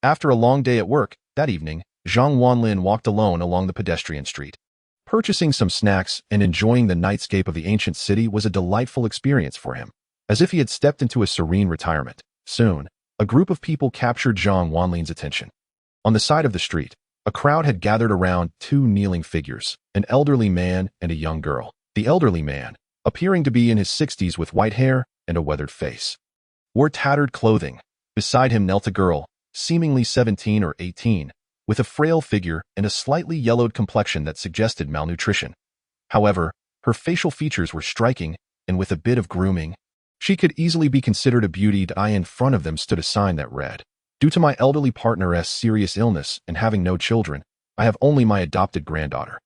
After a long day at work, that evening, Zhang Wanlin walked alone along the pedestrian street. Purchasing some snacks and enjoying the nightscape of the ancient city was a delightful experience for him, as if he had stepped into a serene retirement. Soon, a group of people captured Zhang Wanlin's attention. On the side of the street, a crowd had gathered around two kneeling figures, an elderly man and a young girl. The elderly man, appearing to be in his 60s with white hair, and a weathered face. Wore tattered clothing. Beside him knelt a girl, seemingly 17 or 18, with a frail figure and a slightly yellowed complexion that suggested malnutrition. However, her facial features were striking, and with a bit of grooming, she could easily be considered a beauty. The eye in front of them stood a sign that read, "Due to my elderly partner's serious illness and having no children, I have only my adopted granddaughter.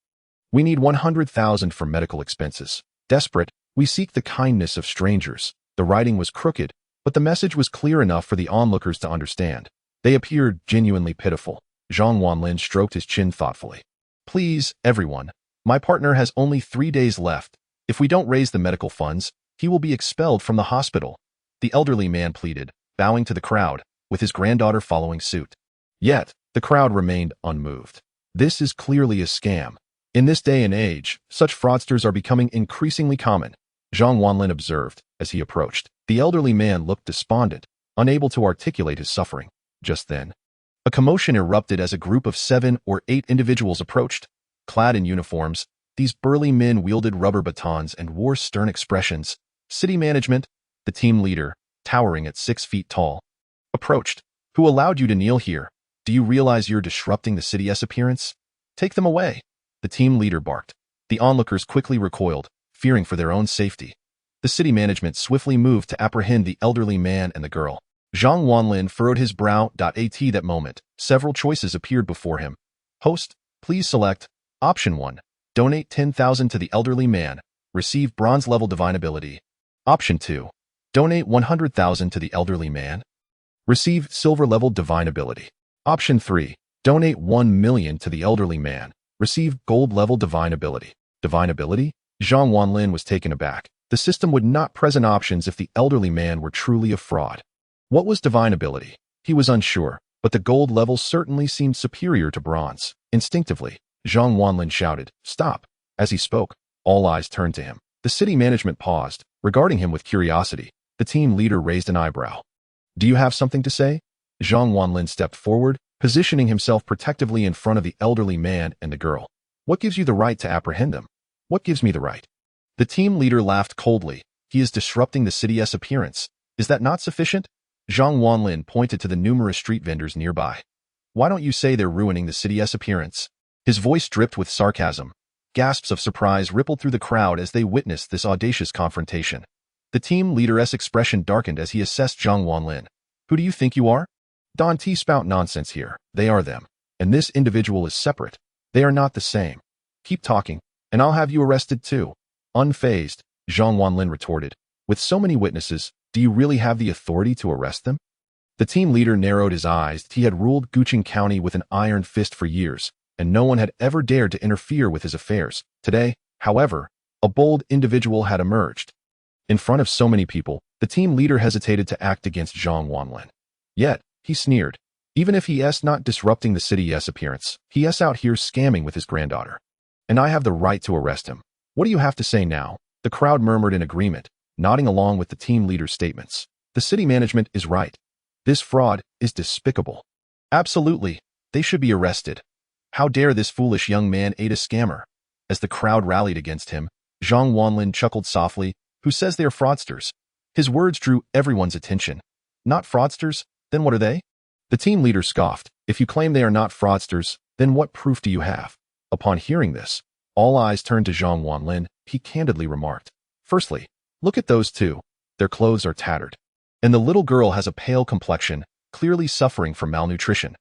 We need 100,000 for medical expenses. Desperate, we seek the kindness of strangers." The writing was crooked, but the message was clear enough for the onlookers to understand. They appeared genuinely pitiful. Zhang Wanlin stroked his chin thoughtfully. "Please, everyone, my partner has only 3 days left. If we don't raise the medical funds, he will be expelled from the hospital," the elderly man pleaded, bowing to the crowd, with his granddaughter following suit. Yet, the crowd remained unmoved. This is clearly a scam. In this day and age, such fraudsters are becoming increasingly common, Zhang Wanlin observed as he approached. The elderly man looked despondent, unable to articulate his suffering. Just then, a commotion erupted as a group of 7 or 8 individuals approached. Clad in uniforms, these burly men wielded rubber batons and wore stern expressions. City management, the team leader, towering at 6 feet tall, approached. "Who allowed you to kneel here? Do you realize you're disrupting the city's appearance? Take them away," the team leader barked. The onlookers quickly recoiled, fearing for their own safety. The city management swiftly moved to apprehend the elderly man and the girl. Zhang Wanlin furrowed his brow. At that moment, several choices appeared before him. Host, please select Option 1. Donate 10,000 to the elderly man. Receive bronze-level divine ability. Option 2. Donate 100,000 to the elderly man. Receive silver-level divine ability. Option 3. Donate 1 million to the elderly man. Receive gold-level divine ability. Divine ability? Zhang Wanlin was taken aback. The system would not present options if the elderly man were truly a fraud. What was divine ability? He was unsure, but the gold level certainly seemed superior to bronze. Instinctively, Zhang Wanlin shouted, "Stop!" As he spoke, all eyes turned to him. The city management paused, regarding him with curiosity. The team leader raised an eyebrow. "Do you have something to say?" Zhang Wanlin stepped forward, positioning himself protectively in front of the elderly man and the girl. "What gives you the right to apprehend them?" "What gives me the right?" The team leader laughed coldly. "He is disrupting the city's appearance. Is that not sufficient?" Zhang Wanlin pointed to the numerous street vendors nearby. "Why don't you say they're ruining the city's appearance?" His voice dripped with sarcasm. Gasps of surprise rippled through the crowd as they witnessed this audacious confrontation. The team leader's expression darkened as he assessed Zhang Wanlin. "Who do you think you are? Don't spout nonsense here. They are them, and this individual is separate. They are not the same. Keep talking, and I'll have you arrested too." Unfazed, Zhang Wanlin retorted, "With so many witnesses, do you really have the authority to arrest them?" The team leader narrowed his eyes. He had ruled Guqing County with an iron fist for years, and no one had ever dared to interfere with his affairs. Today, however, a bold individual had emerged. In front of so many people, the team leader hesitated to act against Zhang Wanlin. Yet, he sneered. "Even if he is not disrupting the city's appearance, he is out here scamming with his granddaughter. And I have the right to arrest him. What do you have to say now?" The crowd murmured in agreement, nodding along with the team leader's statements. "The city management is right. This fraud is despicable. Absolutely, they should be arrested. How dare this foolish young man aid a scammer?" As the crowd rallied against him, Zhang Wanlin chuckled softly. "Who says they are fraudsters?" His words drew everyone's attention. "Not fraudsters? Then what are they?" The team leader scoffed. "If you claim they are not fraudsters, then what proof do you have?" Upon hearing this, all eyes turned to Zhang Wanlin. He candidly remarked, "Firstly, look at those two. Their clothes are tattered. And the little girl has a pale complexion, clearly suffering from malnutrition.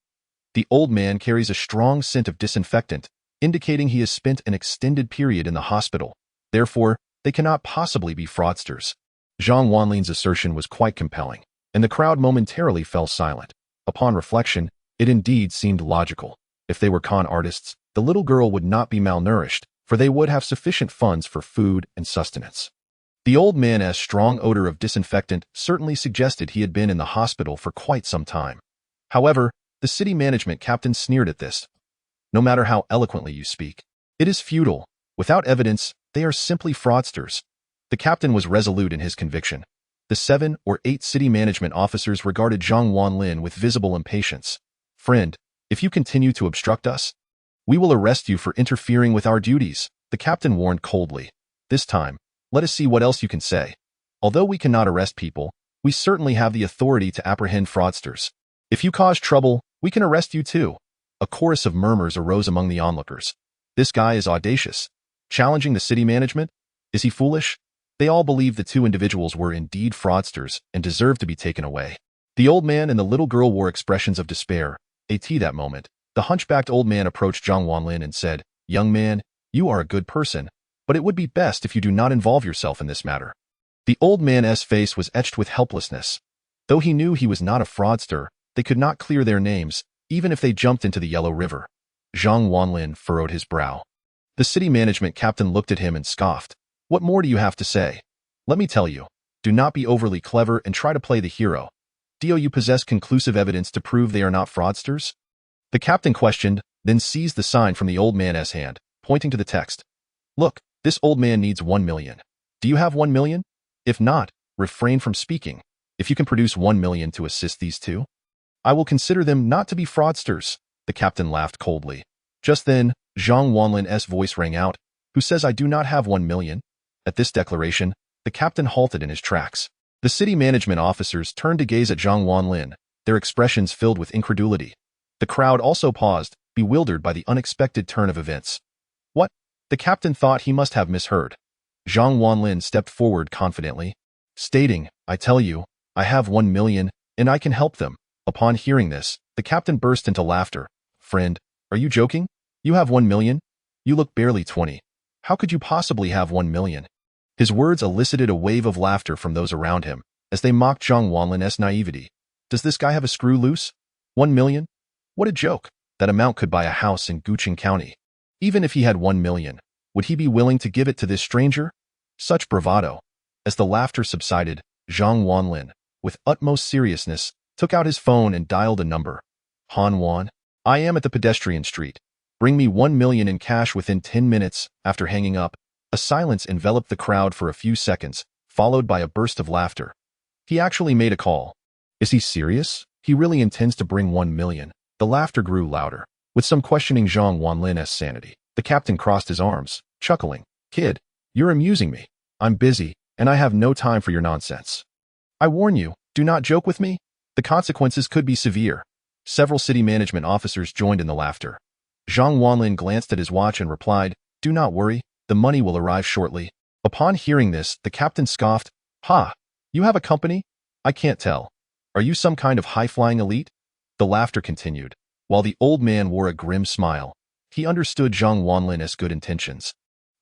The old man carries a strong scent of disinfectant, indicating he has spent an extended period in the hospital. Therefore, they cannot possibly be fraudsters." Zhang Wanlin's assertion was quite compelling, and the crowd momentarily fell silent. Upon reflection, it indeed seemed logical. If they were con artists, the little girl would not be malnourished, for they would have sufficient funds for food and sustenance. The old man's strong odor of disinfectant certainly suggested he had been in the hospital for quite some time. However, the city management captain sneered at this. "No matter how eloquently you speak, it is futile. Without evidence, they are simply fraudsters." The captain was resolute in his conviction. The 7 or 8 city management officers regarded Zhang Wanlin with visible impatience. "Friend, if you continue to obstruct us, we will arrest you for interfering with our duties," the captain warned coldly. "This time, let us see what else you can say." Although we cannot arrest people, we certainly have the authority to apprehend fraudsters. If you cause trouble, we can arrest you too. A chorus of murmurs arose among the onlookers. This guy is audacious. Challenging the city management? Is he foolish? They all believed the two individuals were indeed fraudsters and deserved to be taken away. The old man and the little girl wore expressions of despair. That moment, the hunchbacked old man approached Zhang Wanlin and said, "Young man, you are a good person, but it would be best if you do not involve yourself in this matter." The old man's face was etched with helplessness. Though he knew he was not a fraudster, they could not clear their names, even if they jumped into the Yellow River. Zhang Wanlin furrowed his brow. The city management captain looked at him and scoffed. "What more do you have to say? Let me tell you, do not be overly clever and try to play the hero. Do you possess conclusive evidence to prove they are not fraudsters?" The captain questioned, then seized the sign from the old man's hand, pointing to the text. "Look, this old man needs 1 million. Do you have 1 million? If not, refrain from speaking. If you can produce 1 million to assist these two, I will consider them not to be fraudsters." The captain laughed coldly. Just then, Zhang Wanlin's voice rang out. "Who says I do not have 1 million? At this declaration, the captain halted in his tracks. The city management officers turned to gaze at Zhang Wanlin, their expressions filled with incredulity. The crowd also paused, bewildered by the unexpected turn of events. What? The captain thought he must have misheard. Zhang Wanlin stepped forward confidently, stating, "I tell you, I have 1 million, and I can help them." Upon hearing this, the captain burst into laughter. "Friend, are you joking? You have 1 million? You look barely 20. How could you possibly have 1 million? His words elicited a wave of laughter from those around him, as they mocked Zhang Wanlin's naivety. Does this guy have a screw loose? 1 million? What a joke. That amount could buy a house in Guqing County. Even if he had 1 million, would he be willing to give it to this stranger? Such bravado. As the laughter subsided, Zhang Wanlin, with utmost seriousness, took out his phone and dialed a number. Han Wan, I am at the pedestrian street. Bring me 1 million in cash within 10 minutes. After hanging up, a silence enveloped the crowd for a few seconds, followed by a burst of laughter. He actually made a call. Is he serious? He really intends to bring 1 million. The laughter grew louder, with some questioning Zhang Wanlin's sanity. The captain crossed his arms, chuckling. Kid, you're amusing me. I'm busy, and I have no time for your nonsense. I warn you, do not joke with me. The consequences could be severe. Several city management officers joined in the laughter. Zhang Wanlin glanced at his watch and replied, Do not worry, the money will arrive shortly. Upon hearing this, the captain scoffed. Ha! You have a company? I can't tell. Are you some kind of high-flying elite? The laughter continued, while the old man wore a grim smile. He understood Zhang Wanlin's good intentions.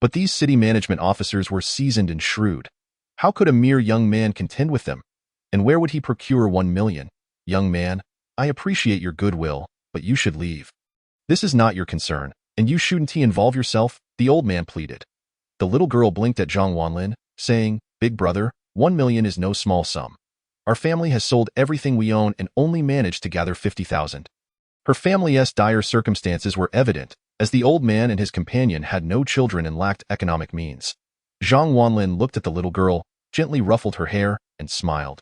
But these city management officers were seasoned and shrewd. How could a mere young man contend with them? And where would he procure 1 million? Young man, I appreciate your goodwill, but you should leave. This is not your concern, and you shouldn't involve yourself, the old man pleaded. The little girl blinked at Zhang Wanlin, saying, Big brother, 1 million is no small sum. Our family has sold everything we own and only managed to gather 50,000. Her family's dire circumstances were evident, as the old man and his companion had no children and lacked economic means. Zhang Wanlin looked at the little girl, gently ruffled her hair, and smiled.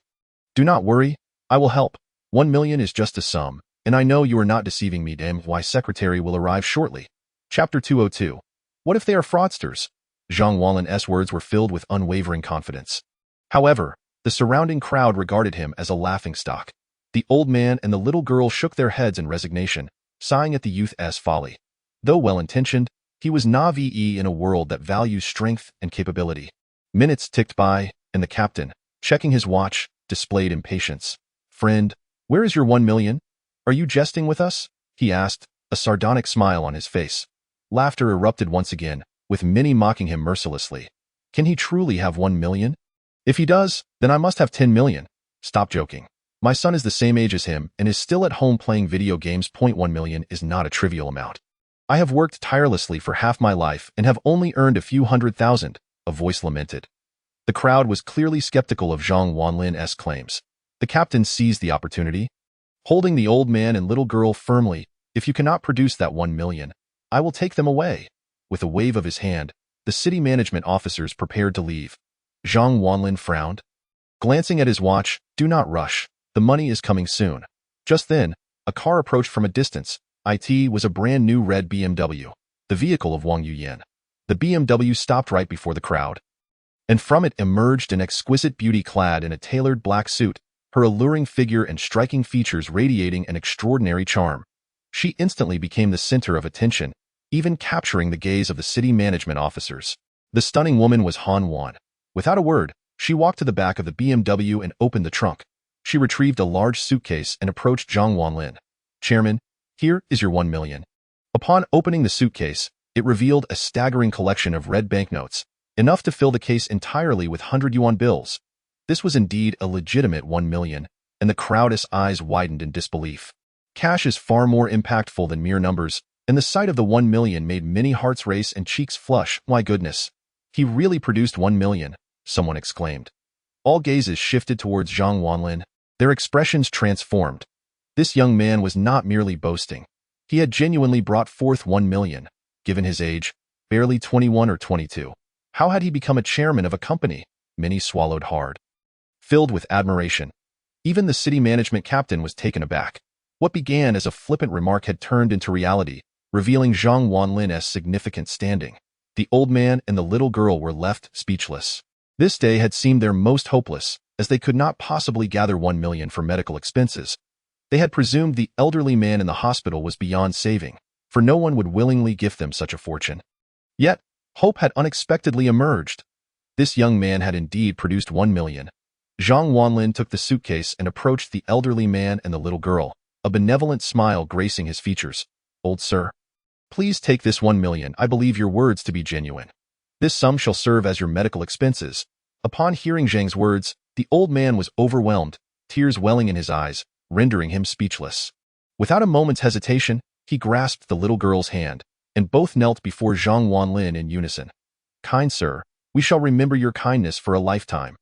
Do not worry, I will help. 1 million is just a sum, and I know you are not deceiving me. My secretary will arrive shortly. Chapter 202. What if they are fraudsters? Zhang Wanlin's words were filled with unwavering confidence. However, the surrounding crowd regarded him as a laughingstock. The old man and the little girl shook their heads in resignation, sighing at the youth's folly. Though well-intentioned, he was naive in a world that values strength and capability. Minutes ticked by, and the captain, checking his watch, displayed impatience. Friend, where is your 1 million? Are you jesting with us? He asked, a sardonic smile on his face. Laughter erupted once again, with many mocking him mercilessly. Can he truly have 1 million? If he does, then I must have 10 million. Stop joking. My son is the same age as him and is still at home playing video games. 1 million is not a trivial amount. I have worked tirelessly for half my life and have only earned a few 100,000, a voice lamented. The crowd was clearly skeptical of Zhang Wanlin's claims. The captain seized the opportunity. Holding the old man and little girl firmly, if you cannot produce that 1 million, I will take them away. With a wave of his hand, the city management officers prepared to leave. Zhang Wanlin frowned. Glancing at his watch, do not rush. The money is coming soon. Just then, a car approached from a distance. It was a brand new red BMW, the vehicle of Wang Yuyan. The BMW stopped right before the crowd. and from it emerged an exquisite beauty clad in a tailored black suit, her alluring figure and striking features radiating an extraordinary charm. She instantly became the center of attention, even capturing the gaze of the city management officers. The stunning woman was Han Wan. Without a word, she walked to the back of the BMW and opened the trunk. She retrieved a large suitcase and approached Zhang Wanlin. "Chairman, here is your 1 million. Upon opening the suitcase, it revealed a staggering collection of red banknotes, enough to fill the case entirely with 100 yuan bills. This was indeed a legitimate 1 million, and the crowd's eyes widened in disbelief. Cash is far more impactful than mere numbers, and the sight of the 1 million made many hearts race and cheeks flush. "My goodness, he really produced 1 million, someone exclaimed. All gazes shifted towards Zhang Wanlin, their expressions transformed. This young man was not merely boasting. He had genuinely brought forth 1 million, given his age, barely 21 or 22. How had he become a chairman of a company? Many swallowed hard, filled with admiration. Even the city management captain was taken aback. What began as a flippant remark had turned into reality, revealing Zhang Wanlin's significant standing. The old man and the little girl were left speechless. This day had seemed their most hopeless, as they could not possibly gather 1 million for medical expenses. They had presumed the elderly man in the hospital was beyond saving, for no one would willingly gift them such a fortune. Yet, hope had unexpectedly emerged. This young man had indeed produced 1 million. Zhang Wanlin took the suitcase and approached the elderly man and the little girl, a benevolent smile gracing his features. "Old sir, please take this 1 million. I believe your words to be genuine. This sum shall serve as your medical expenses." Upon hearing Zhang's words, the old man was overwhelmed, tears welling in his eyes, rendering him speechless. Without a moment's hesitation, he grasped the little girl's hand, and both knelt before Zhang Wanlin in unison. "Kind sir, we shall remember your kindness for a lifetime,"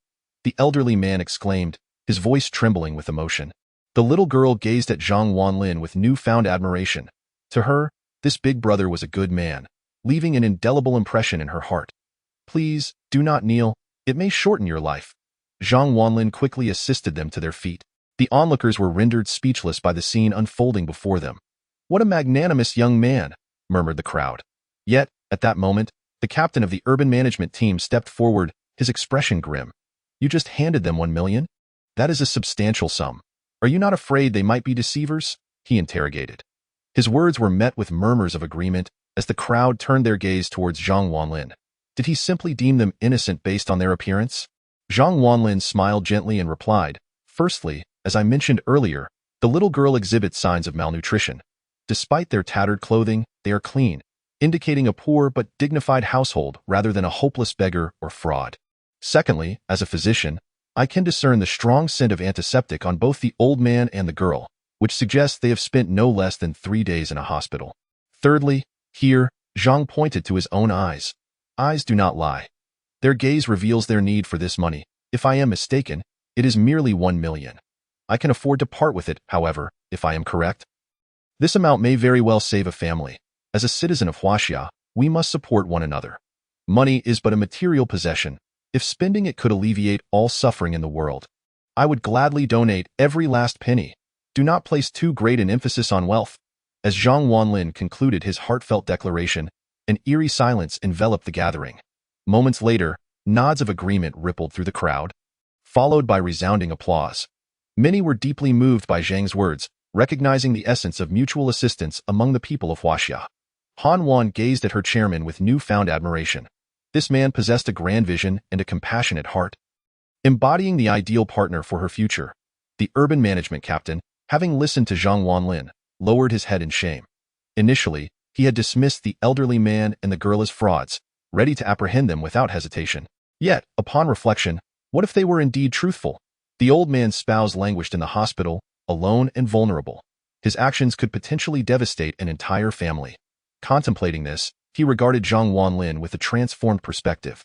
the elderly man exclaimed, his voice trembling with emotion. The little girl gazed at Zhang Wanlin with newfound admiration. To her, this big brother was a good man, leaving an indelible impression in her heart. "Please, do not kneel. It may shorten your life." Zhang Wanlin quickly assisted them to their feet. The onlookers were rendered speechless by the scene unfolding before them. "What a magnanimous young man," murmured the crowd. Yet, at that moment, the captain of the urban management team stepped forward, his expression grim. "You just handed them 1 million? That is a substantial sum. Are you not afraid they might be deceivers?" he interrogated. His words were met with murmurs of agreement as the crowd turned their gaze towards Zhang Wanlin. Did he simply deem them innocent based on their appearance? Zhang Wanlin smiled gently and replied, "Firstly, as I mentioned earlier, the little girl exhibits signs of malnutrition. Despite their tattered clothing, they are clean, indicating a poor but dignified household rather than a hopeless beggar or fraud. Secondly, as a physician, I can discern the strong scent of antiseptic on both the old man and the girl, which suggests they have spent no less than 3 days in a hospital. Thirdly, here, Zhang pointed to his own eyes. Eyes do not lie. Their gaze reveals their need for this money. If I am mistaken, it is merely 1 million. I can afford to part with it, however, if I am correct. This amount may very well save a family. As a citizen of Huaxia, we must support one another. Money is but a material possession. If spending it could alleviate all suffering in the world, I would gladly donate every last penny. Do not place too great an emphasis on wealth." As Zhang Wanlin concluded his heartfelt declaration, an eerie silence enveloped the gathering. Moments later, nods of agreement rippled through the crowd, followed by resounding applause. Many were deeply moved by Zhang's words, recognizing the essence of mutual assistance among the people of Huaxia. Han Wan gazed at her chairman with newfound admiration. This man possessed a grand vision and a compassionate heart, embodying the ideal partner for her future. The urban management captain, having listened to Zhang Wanlin, lowered his head in shame. Initially, he had dismissed the elderly man and the girl as frauds, ready to apprehend them without hesitation. Yet, upon reflection, what if they were indeed truthful? The old man's spouse languished in the hospital, alone and vulnerable. His actions could potentially devastate an entire family. Contemplating this, he regarded Zhang Wanlin with a transformed perspective.